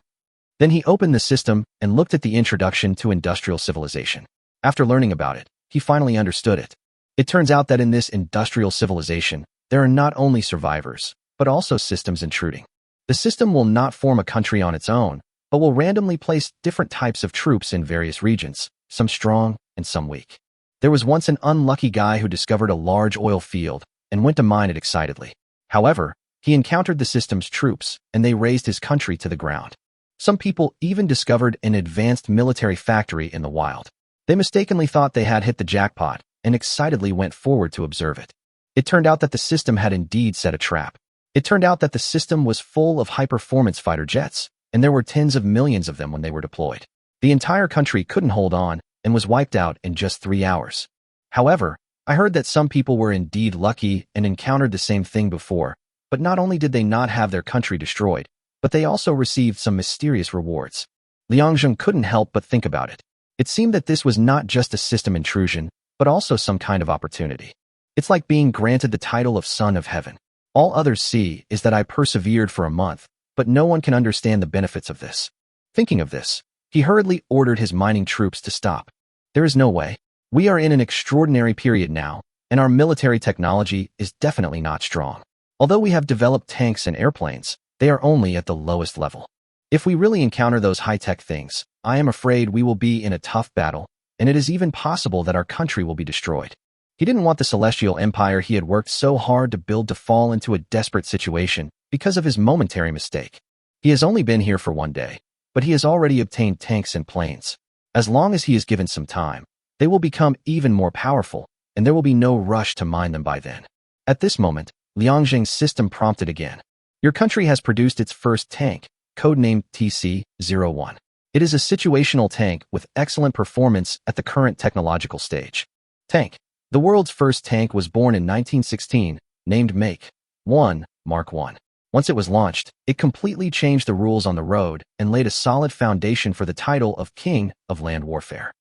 Then he opened the system and looked at the introduction to industrial civilization. After learning about it, he finally understood it. It turns out that in this industrial civilization, there are not only survivors, but also systems intruding. The system will not form a country on its own, but will randomly place different types of troops in various regions, some strong and some weak. There was once an unlucky guy who discovered a large oil field and went to mine it excitedly. However, he encountered the system's troops, and they razed his country to the ground. Some people even discovered an advanced military factory in the wild. They mistakenly thought they had hit the jackpot and excitedly went forward to observe it. It turned out that the system had indeed set a trap. It turned out that the system was full of high-performance fighter jets, and there were tens of millions of them when they were deployed. The entire country couldn't hold on and was wiped out in just 3 hours. However, I heard that some people were indeed lucky and encountered the same thing before, but not only did they not have their country destroyed, but they also received some mysterious rewards. Liang Zheng couldn't help but think about it. It seemed that this was not just a system intrusion, but also some kind of opportunity. It's like being granted the title of Son of Heaven. All others see is that I persevered for a month, but no one can understand the benefits of this. Thinking of this, he hurriedly ordered his mining troops to stop. There is no way. We are in an extraordinary period now, and our military technology is definitely not strong. Although we have developed tanks and airplanes, they are only at the lowest level. If we really encounter those high-tech things, I am afraid we will be in a tough battle, and it is even possible that our country will be destroyed. He didn't want the celestial empire he had worked so hard to build to fall into a desperate situation because of his momentary mistake. He has only been here for 1 day, but he has already obtained tanks and planes. As long as he is given some time, they will become even more powerful, and there will be no rush to mine them by then. At this moment, Liang Zheng's system prompted again. Your country has produced its first tank, codenamed TC-01. It is a situational tank with excellent performance at the current technological stage. Tank. The world's first tank was born in 1916, named Make 1, Mark 1. Once it was launched, it completely changed the rules on the road and laid a solid foundation for the title of King of Land Warfare.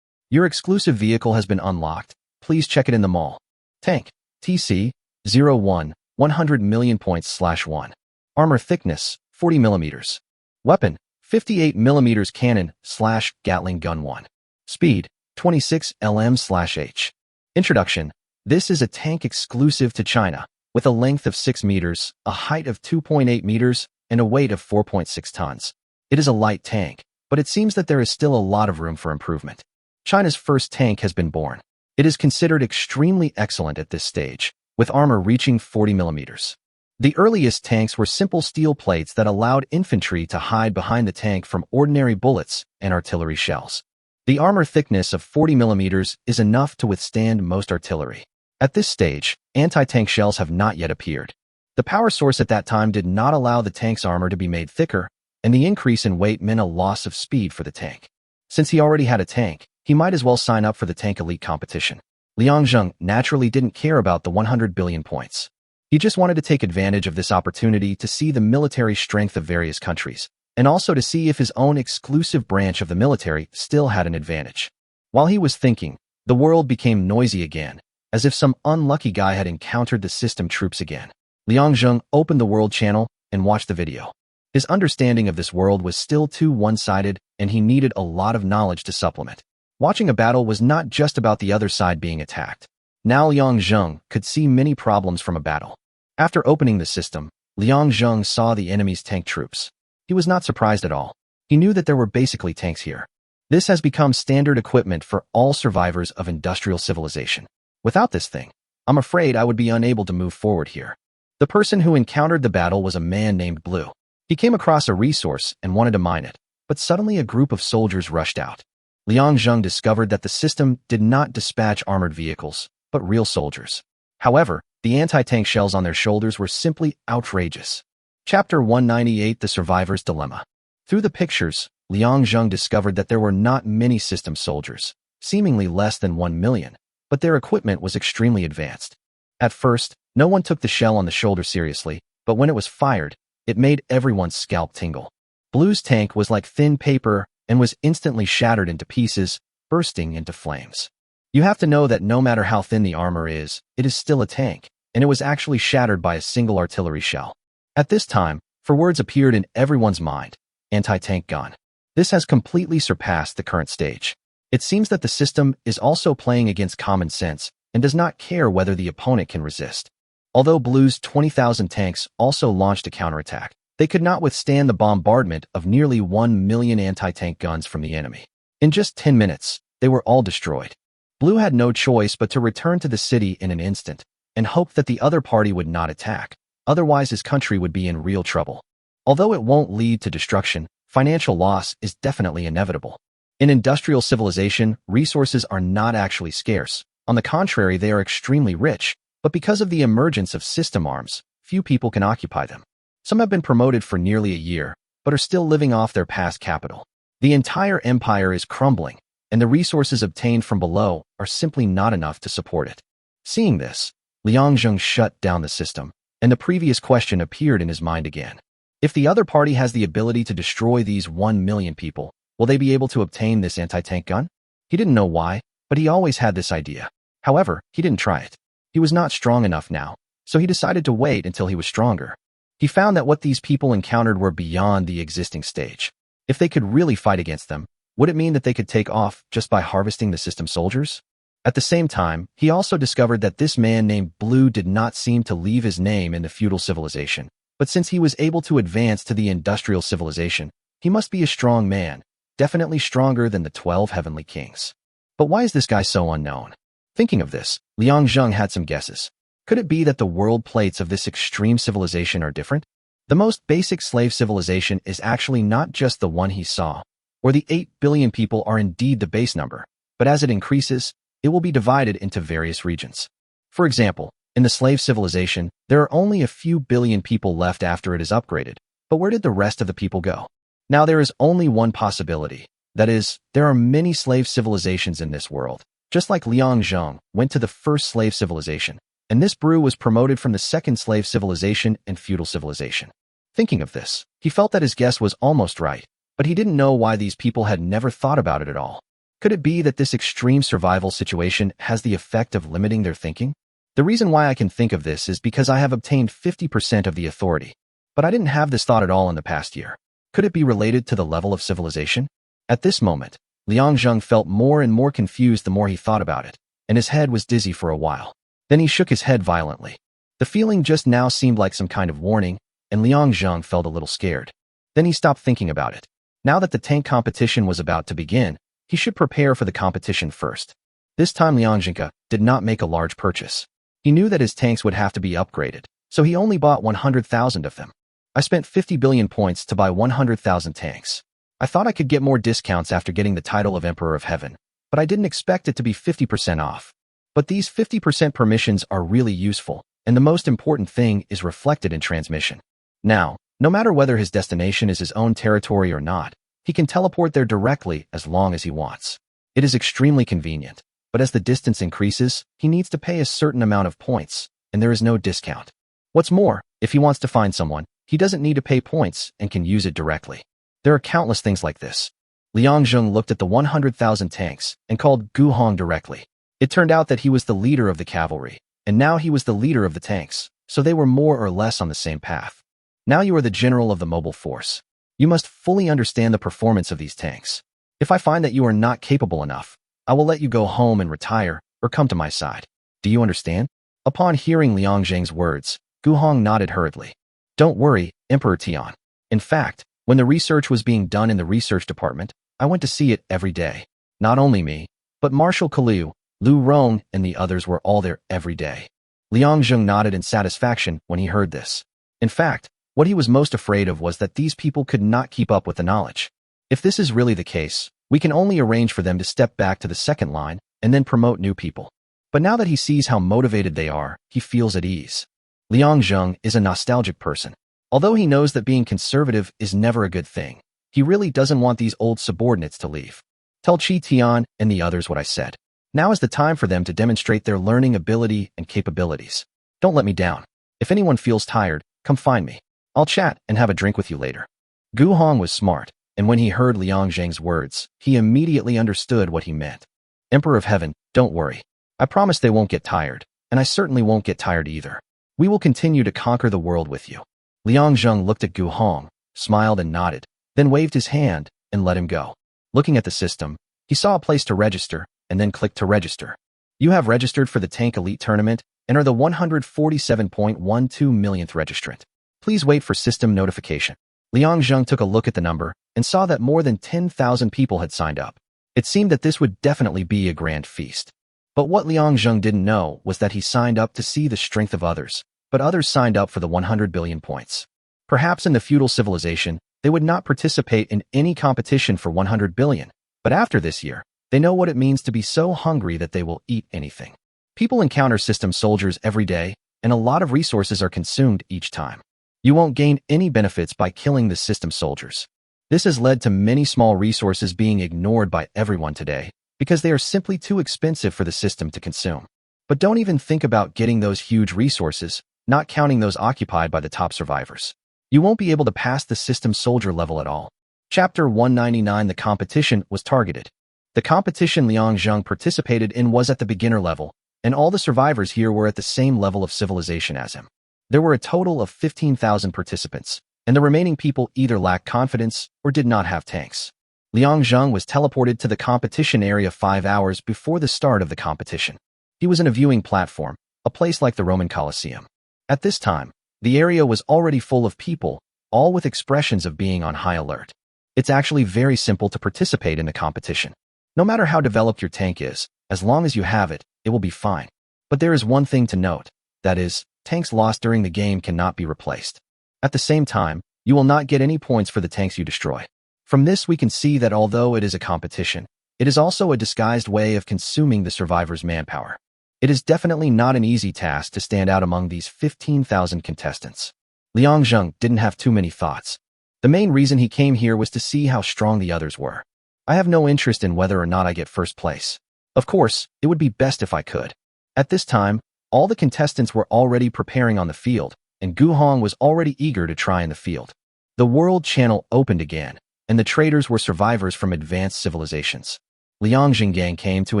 Your exclusive vehicle has been unlocked. Please check it in the mall. Tank. TC-01, 100 million points/1. Armor thickness, 40 millimeters. Weapon, 58 millimeters cannon/Gatling gun 1. Speed, 26 lm/h. Introduction. This is a tank exclusive to China, with a length of 6 meters, a height of 2.8 meters, and a weight of 4.6 tons. It is a light tank, but it seems that there is still a lot of room for improvement. China's first tank has been born. It is considered extremely excellent at this stage, with armor reaching 40 millimeters. The earliest tanks were simple steel plates that allowed infantry to hide behind the tank from ordinary bullets and artillery shells. The armor thickness of 40 millimeters is enough to withstand most artillery. At this stage, anti-tank shells have not yet appeared. The power source at that time did not allow the tank's armor to be made thicker, and the increase in weight meant a loss of speed for the tank. Since he already had a tank, he might as well sign up for the tank elite competition. Liang Zheng naturally didn't care about the 100 billion points. He just wanted to take advantage of this opportunity to see the military strength of various countries, and also to see if his own exclusive branch of the military still had an advantage. While he was thinking, the world became noisy again, as if some unlucky guy had encountered the system troops again. Liang Zheng opened the world channel and watched the video. His understanding of this world was still too one-sided, and he needed a lot of knowledge to supplement. Watching a battle was not just about the other side being attacked. Now Liang Zheng could see many problems from a battle. After opening the system, Liang Zheng saw the enemy's tank troops. He was not surprised at all. He knew that there were basically tanks here. This has become standard equipment for all survivors of industrial civilization. Without this thing, I'm afraid I would be unable to move forward here. The person who encountered the battle was a man named Blue. He came across a resource and wanted to mine it, but suddenly a group of soldiers rushed out. Liang Zheng discovered that the system did not dispatch armored vehicles, but real soldiers. However, the anti-tank shells on their shoulders were simply outrageous. Chapter 198: The Survivor's Dilemma. Through the pictures, Liang Zheng discovered that there were not many system soldiers, seemingly less than 1 million, but their equipment was extremely advanced. At first, no one took the shell on the shoulder seriously, but when it was fired, it made everyone's scalp tingle. Blue's tank was like thin paper and was instantly shattered into pieces, bursting into flames. You have to know that no matter how thin the armor is, it is still a tank, and it was actually shattered by a single artillery shell. At this time, four words appeared in everyone's mind: anti-tank gun. This has completely surpassed the current stage. It seems that the system is also playing against common sense and does not care whether the opponent can resist. Although Blue's 20,000 tanks also launched a counterattack, they could not withstand the bombardment of nearly 1 million anti-tank guns from the enemy. In just 10 minutes, they were all destroyed. Blue had no choice but to return to the city in an instant and hope that the other party would not attack, otherwise his country would be in real trouble. Although it won't lead to destruction, financial loss is definitely inevitable. In industrial civilization, resources are not actually scarce. On the contrary, they are extremely rich, but because of the emergence of system arms, few people can occupy them. Some have been promoted for nearly a year, but are still living off their past capital. The entire empire is crumbling, and the resources obtained from below are simply not enough to support it. Seeing this, Liang Zheng shut down the system, and the previous question appeared in his mind again. If the other party has the ability to destroy these 1 million people, will they be able to obtain this anti-tank gun? He didn't know why, but he always had this idea. However, he didn't try it. He was not strong enough now, so he decided to wait until he was stronger. He found that what these people encountered were beyond the existing stage. If they could really fight against them, would it mean that they could take off just by harvesting the system soldiers? At the same time, he also discovered that this man named Blue did not seem to leave his name in the feudal civilization, but since he was able to advance to the industrial civilization, he must be a strong man, definitely stronger than the 12 heavenly kings. But why is this guy so unknown? Thinking of this, Liang Zheng had some guesses. Could it be that the world plates of this extreme civilization are different? The most basic slave civilization is actually not just the one he saw, or the 8 billion people are indeed the base number, but as it increases, it will be divided into various regions. For example, in the slave civilization, there are only a few billion people left after it is upgraded, but where did the rest of the people go? Now there is only one possibility. That is, there are many slave civilizations in this world. Just like Liang Zheng went to the first slave civilization, and this brew was promoted from the second slave civilization and feudal civilization. Thinking of this, he felt that his guess was almost right, but he didn't know why these people had never thought about it at all. Could it be that this extreme survival situation has the effect of limiting their thinking? The reason why I can think of this is because I have obtained 50% of the authority, but I didn't have this thought at all in the past year. Could it be related to the level of civilization? At this moment, Liang Zheng felt more and more confused the more he thought about it. and his head was dizzy for a while. Then he shook his head violently. The feeling just now seemed like some kind of warning, and Liang Zheng felt a little scared. Then he stopped thinking about it. Now that the tank competition was about to begin, he should prepare for the competition first. This time Liang Zheng did not make a large purchase. He knew that his tanks would have to be upgraded, so he only bought 100,000 of them. I spent 50 billion points to buy 100,000 tanks. I thought I could get more discounts after getting the title of Emperor of Heaven, but I didn't expect it to be 50% off. But these 50% permissions are really useful, and the most important thing is reflected in transmission. Now, no matter whether his destination is his own territory or not, he can teleport there directly as long as he wants. It is extremely convenient, but as the distance increases, he needs to pay a certain amount of points, and there is no discount. What's more, if he wants to find someone, he doesn't need to pay points and can use it directly. There are countless things like this. Liang Zheng looked at the 100,000 tanks and called Gu Hong directly. It turned out that he was the leader of the cavalry, and now he was the leader of the tanks, so they were more or less on the same path. Now you are the general of the mobile force. You must fully understand the performance of these tanks. If I find that you are not capable enough, I will let you go home and retire or come to my side. Do you understand? Upon hearing Liang Zheng's words, Gu Hong nodded hurriedly. Don't worry, Emperor Tian. In fact, when the research was being done in the research department, I went to see it every day. Not only me, but Marshal Kalu, Lu Rong, and the others were all there every day. Liang Zheng nodded in satisfaction when he heard this. In fact, what he was most afraid of was that these people could not keep up with the knowledge. If this is really the case, we can only arrange for them to step back to the second line and then promote new people. But now that he sees how motivated they are, he feels at ease. Liang Zheng is a nostalgic person. Although he knows that being conservative is never a good thing, he really doesn't want these old subordinates to leave. Tell Qi Tian and the others what I said. Now is the time for them to demonstrate their learning ability and capabilities. Don't let me down. If anyone feels tired, come find me. I'll chat and have a drink with you later. Gu Hong was smart, and when he heard Liang Zheng's words, he immediately understood what he meant. Emperor of Heaven, don't worry. I promise they won't get tired, and I certainly won't get tired either. We will continue to conquer the world with you. Liang Zheng looked at Gu Hong, smiled and nodded, then waved his hand and let him go. Looking at the system, he saw a place to register and then clicked to register. You have registered for the Tank Elite Tournament and are the 147.12 millionth registrant. Please wait for system notification. Liang Zheng took a look at the number and saw that more than 10,000 people had signed up. It seemed that this would definitely be a grand feast. But what Liang Zheng didn't know was that he signed up to see the strength of others, but others signed up for the 100 billion points. Perhaps in the feudal civilization, they would not participate in any competition for 100 billion, but after this year, they know what it means to be so hungry that they will eat anything. People encounter system soldiers every day, and a lot of resources are consumed each time. You won't gain any benefits by killing the system soldiers. This has led to many small resources being ignored by everyone today, because they are simply too expensive for the system to consume. But don't even think about getting those huge resources, not counting those occupied by the top survivors. You won't be able to pass the system soldier level at all. Chapter 199. The competition was targeted. The competition Liang Zheng participated in was at the beginner level, and all the survivors here were at the same level of civilization as him. There were a total of 15,000 participants, and the remaining people either lacked confidence or did not have tanks. Liang Zheng was teleported to the competition area 5 hours before the start of the competition. He was in a viewing platform, a place like the Roman Colosseum. At this time, the area was already full of people, all with expressions of being on high alert. It's actually very simple to participate in the competition. No matter how developed your tank is, as long as you have it, it will be fine. But there is one thing to note, that is, tanks lost during the game cannot be replaced. At the same time, you will not get any points for the tanks you destroy. From this we can see that although it is a competition, it is also a disguised way of consuming the survivors' manpower. It is definitely not an easy task to stand out among these 15,000 contestants. Liang Zheng didn't have too many thoughts. The main reason he came here was to see how strong the others were. I have no interest in whether or not I get first place. Of course, it would be best if I could. At this time, all the contestants were already preparing on the field, and Gu Hong was already eager to try in the field. The world channel opened again, and the traders were survivors from advanced civilizations. Liang Zhenggang came to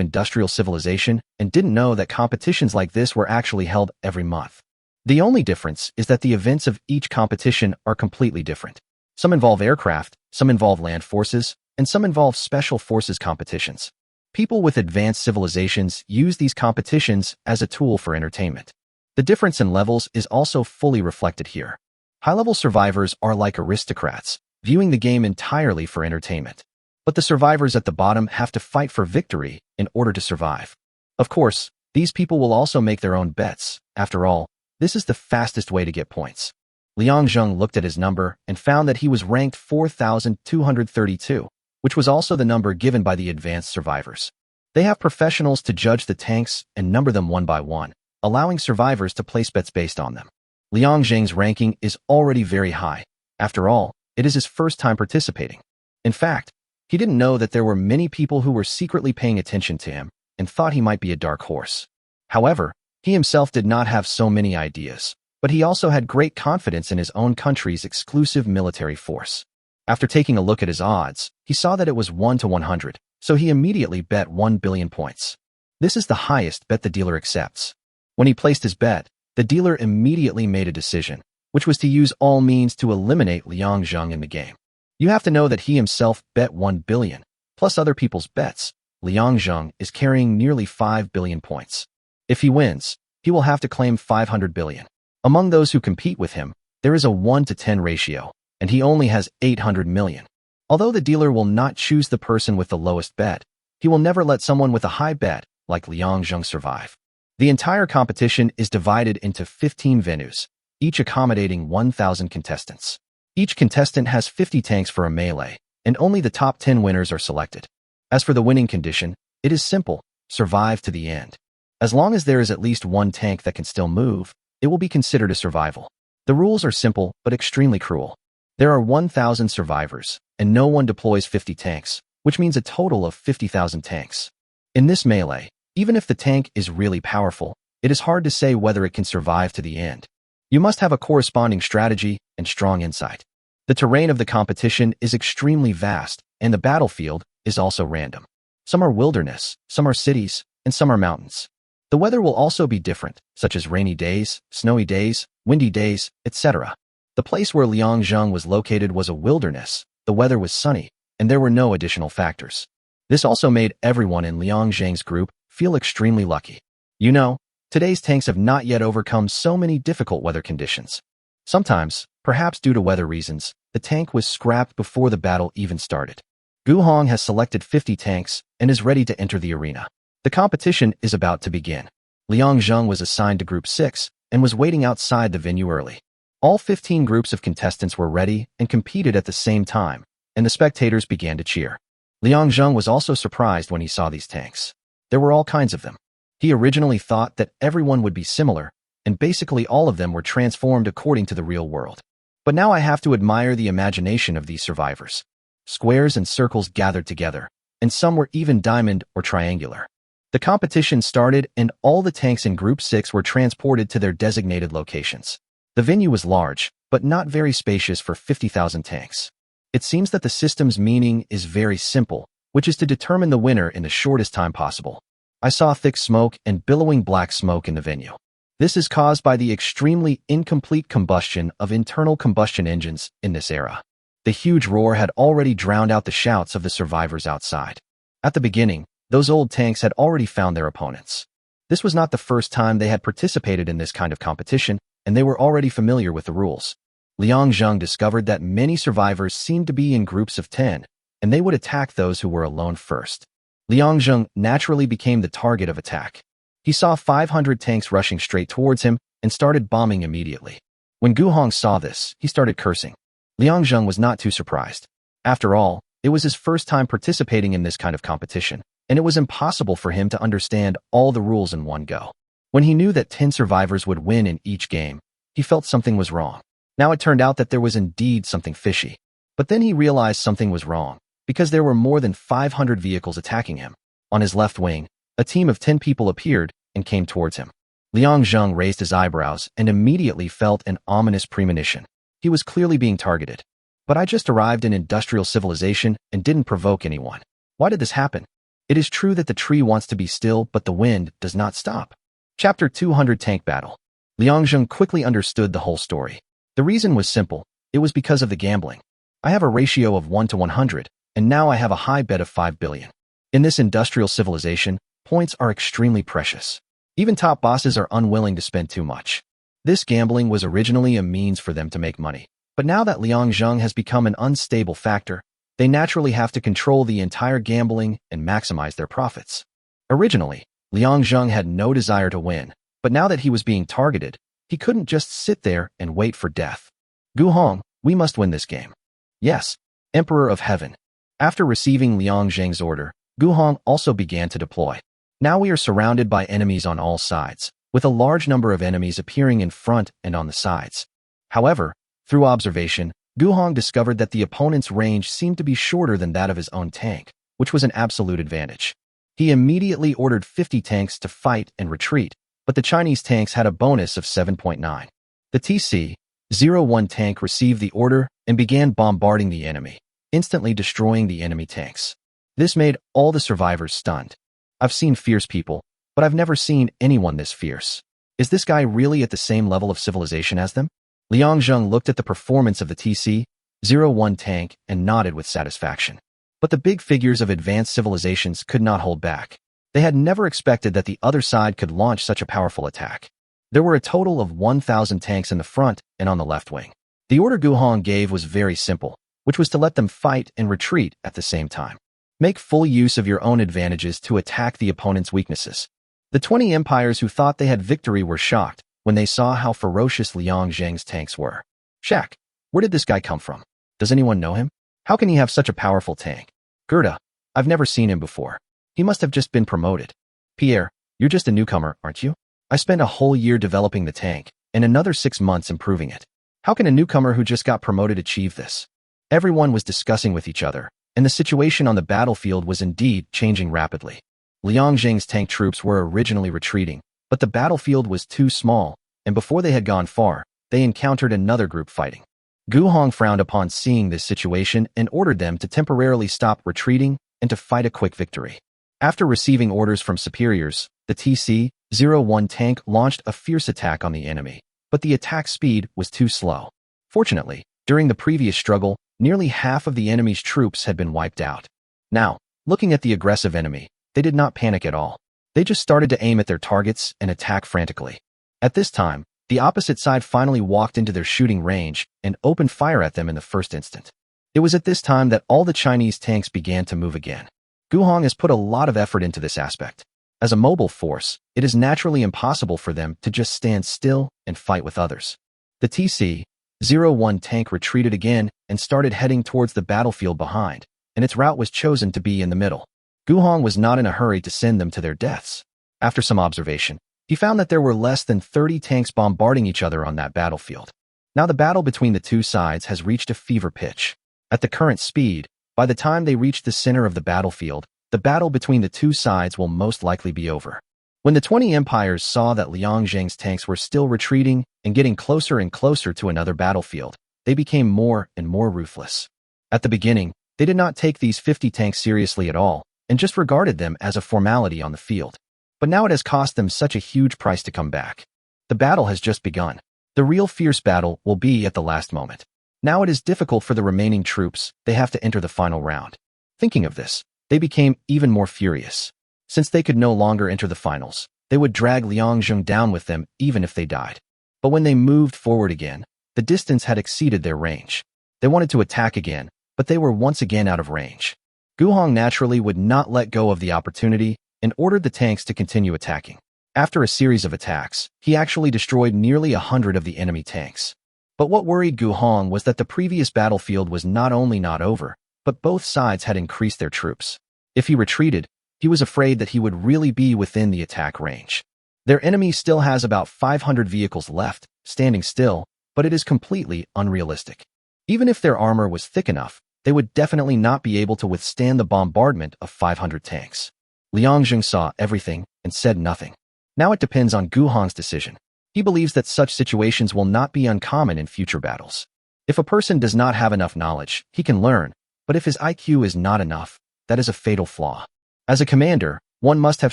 industrial civilization and didn't know that competitions like this were actually held every month. The only difference is that the events of each competition are completely different. Some involve aircraft, some involve land forces, and some involve special forces competitions. People with advanced civilizations use these competitions as a tool for entertainment. The difference in levels is also fully reflected here. High-level survivors are like aristocrats, viewing the game entirely for entertainment. But the survivors at the bottom have to fight for victory in order to survive. Of course, these people will also make their own bets. After all, this is the fastest way to get points. Liang Zheng looked at his number and found that he was ranked 4,232, which was also the number given by the advanced survivors. They have professionals to judge the tanks and number them one by one, allowing survivors to place bets based on them. Liang Zheng's ranking is already very high. After all, it is his first time participating. In fact, he didn't know that there were many people who were secretly paying attention to him and thought he might be a dark horse. However, he himself did not have so many ideas, but he also had great confidence in his own country's exclusive military force. After taking a look at his odds, he saw that it was 1 to 100, so he immediately bet 1 billion points. This is the highest bet the dealer accepts. When he placed his bet, the dealer immediately made a decision, which was to use all means to eliminate Liang Zheng in the game. You have to know that he himself bet 1 billion, plus other people's bets. Liang Zheng is carrying nearly 5 billion points. If he wins, he will have to claim 500 billion. Among those who compete with him, there is a 1 to 10 ratio, and he only has 800 million. Although the dealer will not choose the person with the lowest bet, he will never let someone with a high bet, like Liang Zheng, survive. The entire competition is divided into 15 venues, each accommodating 1,000 contestants. Each contestant has 50 tanks for a melee, and only the top 10 winners are selected. As for the winning condition, it is simple: survive to the end. As long as there is at least one tank that can still move, it will be considered a survival. The rules are simple but extremely cruel. There are 1,000 survivors, and no one deploys 50 tanks, which means a total of 50,000 tanks. In this melee, even if the tank is really powerful, it is hard to say whether it can survive to the end. You must have a corresponding strategy and strong insight. The terrain of the competition is extremely vast, and the battlefield is also random. Some are wilderness, some are cities, and some are mountains. The weather will also be different, such as rainy days, snowy days, windy days, etc. The place where Liang Zheng was located was a wilderness, the weather was sunny, and there were no additional factors. This also made everyone in Liang Zheng's group feel extremely lucky. You know, today's tanks have not yet overcome so many difficult weather conditions. Sometimes, perhaps due to weather reasons, the tank was scrapped before the battle even started. Gu Hong has selected 50 tanks and is ready to enter the arena. The competition is about to begin. Liang Zheng was assigned to Group 6 and was waiting outside the venue early. All 15 groups of contestants were ready and competed at the same time, and the spectators began to cheer. Liang Zheng was also surprised when he saw these tanks. There were all kinds of them. He originally thought that everyone would be similar, and basically all of them were transformed according to the real world. But now I have to admire the imagination of these survivors. Squares and circles gathered together, and some were even diamond or triangular. The competition started and all the tanks in Group 6 were transported to their designated locations. The venue was large, but not very spacious for 50,000 tanks. It seems that the system's meaning is very simple, which is to determine the winner in the shortest time possible. I saw thick smoke and billowing black smoke in the venue. This is caused by the extremely incomplete combustion of internal combustion engines in this era. The huge roar had already drowned out the shouts of the survivors outside. At the beginning, those old tanks had already found their opponents. This was not the first time they had participated in this kind of competition, and they were already familiar with the rules. Liang Zheng discovered that many survivors seemed to be in groups of 10, and they would attack those who were alone first. Liang Zheng naturally became the target of attack. He saw 500 tanks rushing straight towards him and started bombing immediately. When Gu Hong saw this, he started cursing. Liang Zheng was not too surprised. After all, it was his first time participating in this kind of competition, and it was impossible for him to understand all the rules in one go. When he knew that 10 survivors would win in each game, he felt something was wrong. Now it turned out that there was indeed something fishy. But then he realized something was wrong, because there were more than 500 vehicles attacking him. On his left wing, a team of 10 people appeared and came towards him. Liang Zheng raised his eyebrows and immediately felt an ominous premonition. He was clearly being targeted. But I just arrived in industrial civilization and didn't provoke anyone. Why did this happen? It is true that the tree wants to be still, but the wind does not stop. Chapter 200 Tank Battle. Liang Zheng quickly understood the whole story. The reason was simple. It was because of the gambling. I have a ratio of 1 to 100, and now I have a high bet of 5 billion. In this industrial civilization, points are extremely precious. Even top bosses are unwilling to spend too much. This gambling was originally a means for them to make money. But now that Liangzheng has become an unstable factor, they naturally have to control the entire gambling and maximize their profits. Originally, Liangzheng had no desire to win, but now that he was being targeted, he couldn't just sit there and wait for death. Guhong, we must win this game. Yes, Emperor of Heaven. After receiving Liangzheng's order, Guhong also began to deploy. Now we are surrounded by enemies on all sides, with a large number of enemies appearing in front and on the sides. However, through observation, Guhong discovered that the opponent's range seemed to be shorter than that of his own tank, which was an absolute advantage. He immediately ordered 50 tanks to fight and retreat, but the Chinese tanks had a bonus of 7.9. The TC-01 tank received the order and began bombarding the enemy, instantly destroying the enemy tanks. This made all the survivors stunned. I've seen fierce people, but I've never seen anyone this fierce. Is this guy really at the same level of civilization as them? Liangzheng looked at the performance of the TC-01 tank and nodded with satisfaction. But the big figures of advanced civilizations could not hold back. They had never expected that the other side could launch such a powerful attack. There were a total of 1,000 tanks in the front and on the left wing. The order Guhong gave was very simple, which was to let them fight and retreat at the same time. Make full use of your own advantages to attack the opponent's weaknesses. The 20 empires who thought they had victory were shocked when they saw how ferocious Liangzheng's tanks were. Shaq, where did this guy come from? Does anyone know him? How can he have such a powerful tank? Gerda, I've never seen him before. He must have just been promoted. Pierre, you're just a newcomer, aren't you? I spent a whole year developing the tank, and another 6 months improving it. How can a newcomer who just got promoted achieve this? Everyone was discussing with each other, and the situation on the battlefield was indeed changing rapidly. Liangzheng's tank troops were originally retreating, but the battlefield was too small, and before they had gone far, they encountered another group fighting. Guhong frowned upon seeing this situation and ordered them to temporarily stop retreating and to fight a quick victory. After receiving orders from superiors, the TC-01 tank launched a fierce attack on the enemy, but the attack speed was too slow. Fortunately, during the previous struggle, nearly half of the enemy's troops had been wiped out. Now, looking at the aggressive enemy, they did not panic at all. They just started to aim at their targets and attack frantically. At this time, the opposite side finally walked into their shooting range and opened fire at them in the first instant. It was at this time that all the Chinese tanks began to move again. Guhong has put a lot of effort into this aspect. As a mobile force, it is naturally impossible for them to just stand still and fight with others. The TC-01 tank retreated again and started heading towards the battlefield behind, and its route was chosen to be in the middle. Guhong was not in a hurry to send them to their deaths. After some observation, he found that there were less than 30 tanks bombarding each other on that battlefield. Now the battle between the two sides has reached a fever pitch. At the current speed, by the time they reach the center of the battlefield, the battle between the two sides will most likely be over. When the 20 empires saw that Liangzheng's tanks were still retreating and getting closer and closer to another battlefield, they became more and more ruthless. At the beginning, they did not take these 50 tanks seriously at all and just regarded them as a formality on the field. But now it has cost them such a huge price to come back. The battle has just begun. The real fierce battle will be at the last moment. Now it is difficult for the remaining troops. They have to enter the final round. Thinking of this, they became even more furious. Since they could no longer enter the finals, they would drag Liangzheng down with them even if they died. But when they moved forward again, the distance had exceeded their range. They wanted to attack again, but they were once again out of range. Guhong naturally would not let go of the opportunity and ordered the tanks to continue attacking. After a series of attacks, he actually destroyed nearly 100 of the enemy tanks. But what worried Guhong was that the previous battlefield was not only not over, but both sides had increased their troops. If he retreated, he was afraid that he would really be within the attack range. Their enemy still has about 500 vehicles left, standing still, but it is completely unrealistic. Even if their armor was thick enough, they would definitely not be able to withstand the bombardment of 500 tanks. Liangzheng saw everything and said nothing. Now it depends on Guhong's decision. He believes that such situations will not be uncommon in future battles. If a person does not have enough knowledge, he can learn, but if his IQ is not enough, that is a fatal flaw. As a commander, one must have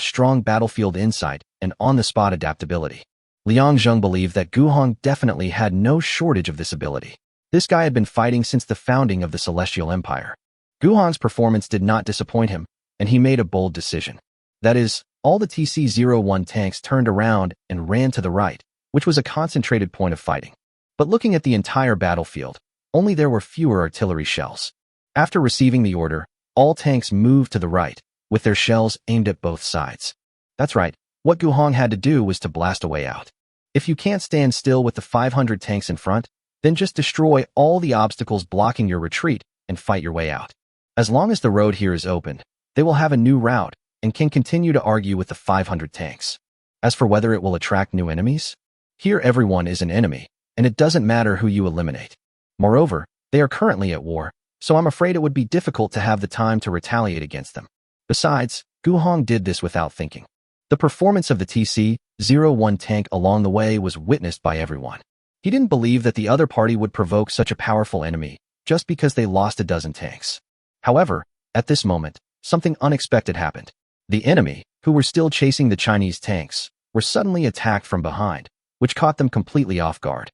strong battlefield insight and on-the-spot adaptability. Liangzheng believed that Guhong definitely had no shortage of this ability. This guy had been fighting since the founding of the Celestial Empire. Guhong's performance did not disappoint him, and he made a bold decision. That is, all the TC-01 tanks turned around and ran to the right, which was a concentrated point of fighting. But looking at the entire battlefield, only there were fewer artillery shells. After receiving the order, all tanks moved to the right, with their shells aimed at both sides. That's right, what Gu Hong had to do was to blast a way out. If you can't stand still with the 500 tanks in front, then just destroy all the obstacles blocking your retreat and fight your way out. As long as the road here is opened, they will have a new route and can continue to argue with the 500 tanks. As for whether it will attract new enemies, here everyone is an enemy, and it doesn't matter who you eliminate. Moreover, they are currently at war, so I'm afraid it would be difficult to have the time to retaliate against them. Besides, Gu Hong did this without thinking. The performance of the TC-01 tank along the way was witnessed by everyone. He didn't believe that the other party would provoke such a powerful enemy just because they lost a dozen tanks. However, at this moment, something unexpected happened. The enemy, who were still chasing the Chinese tanks, were suddenly attacked from behind, which caught them completely off guard.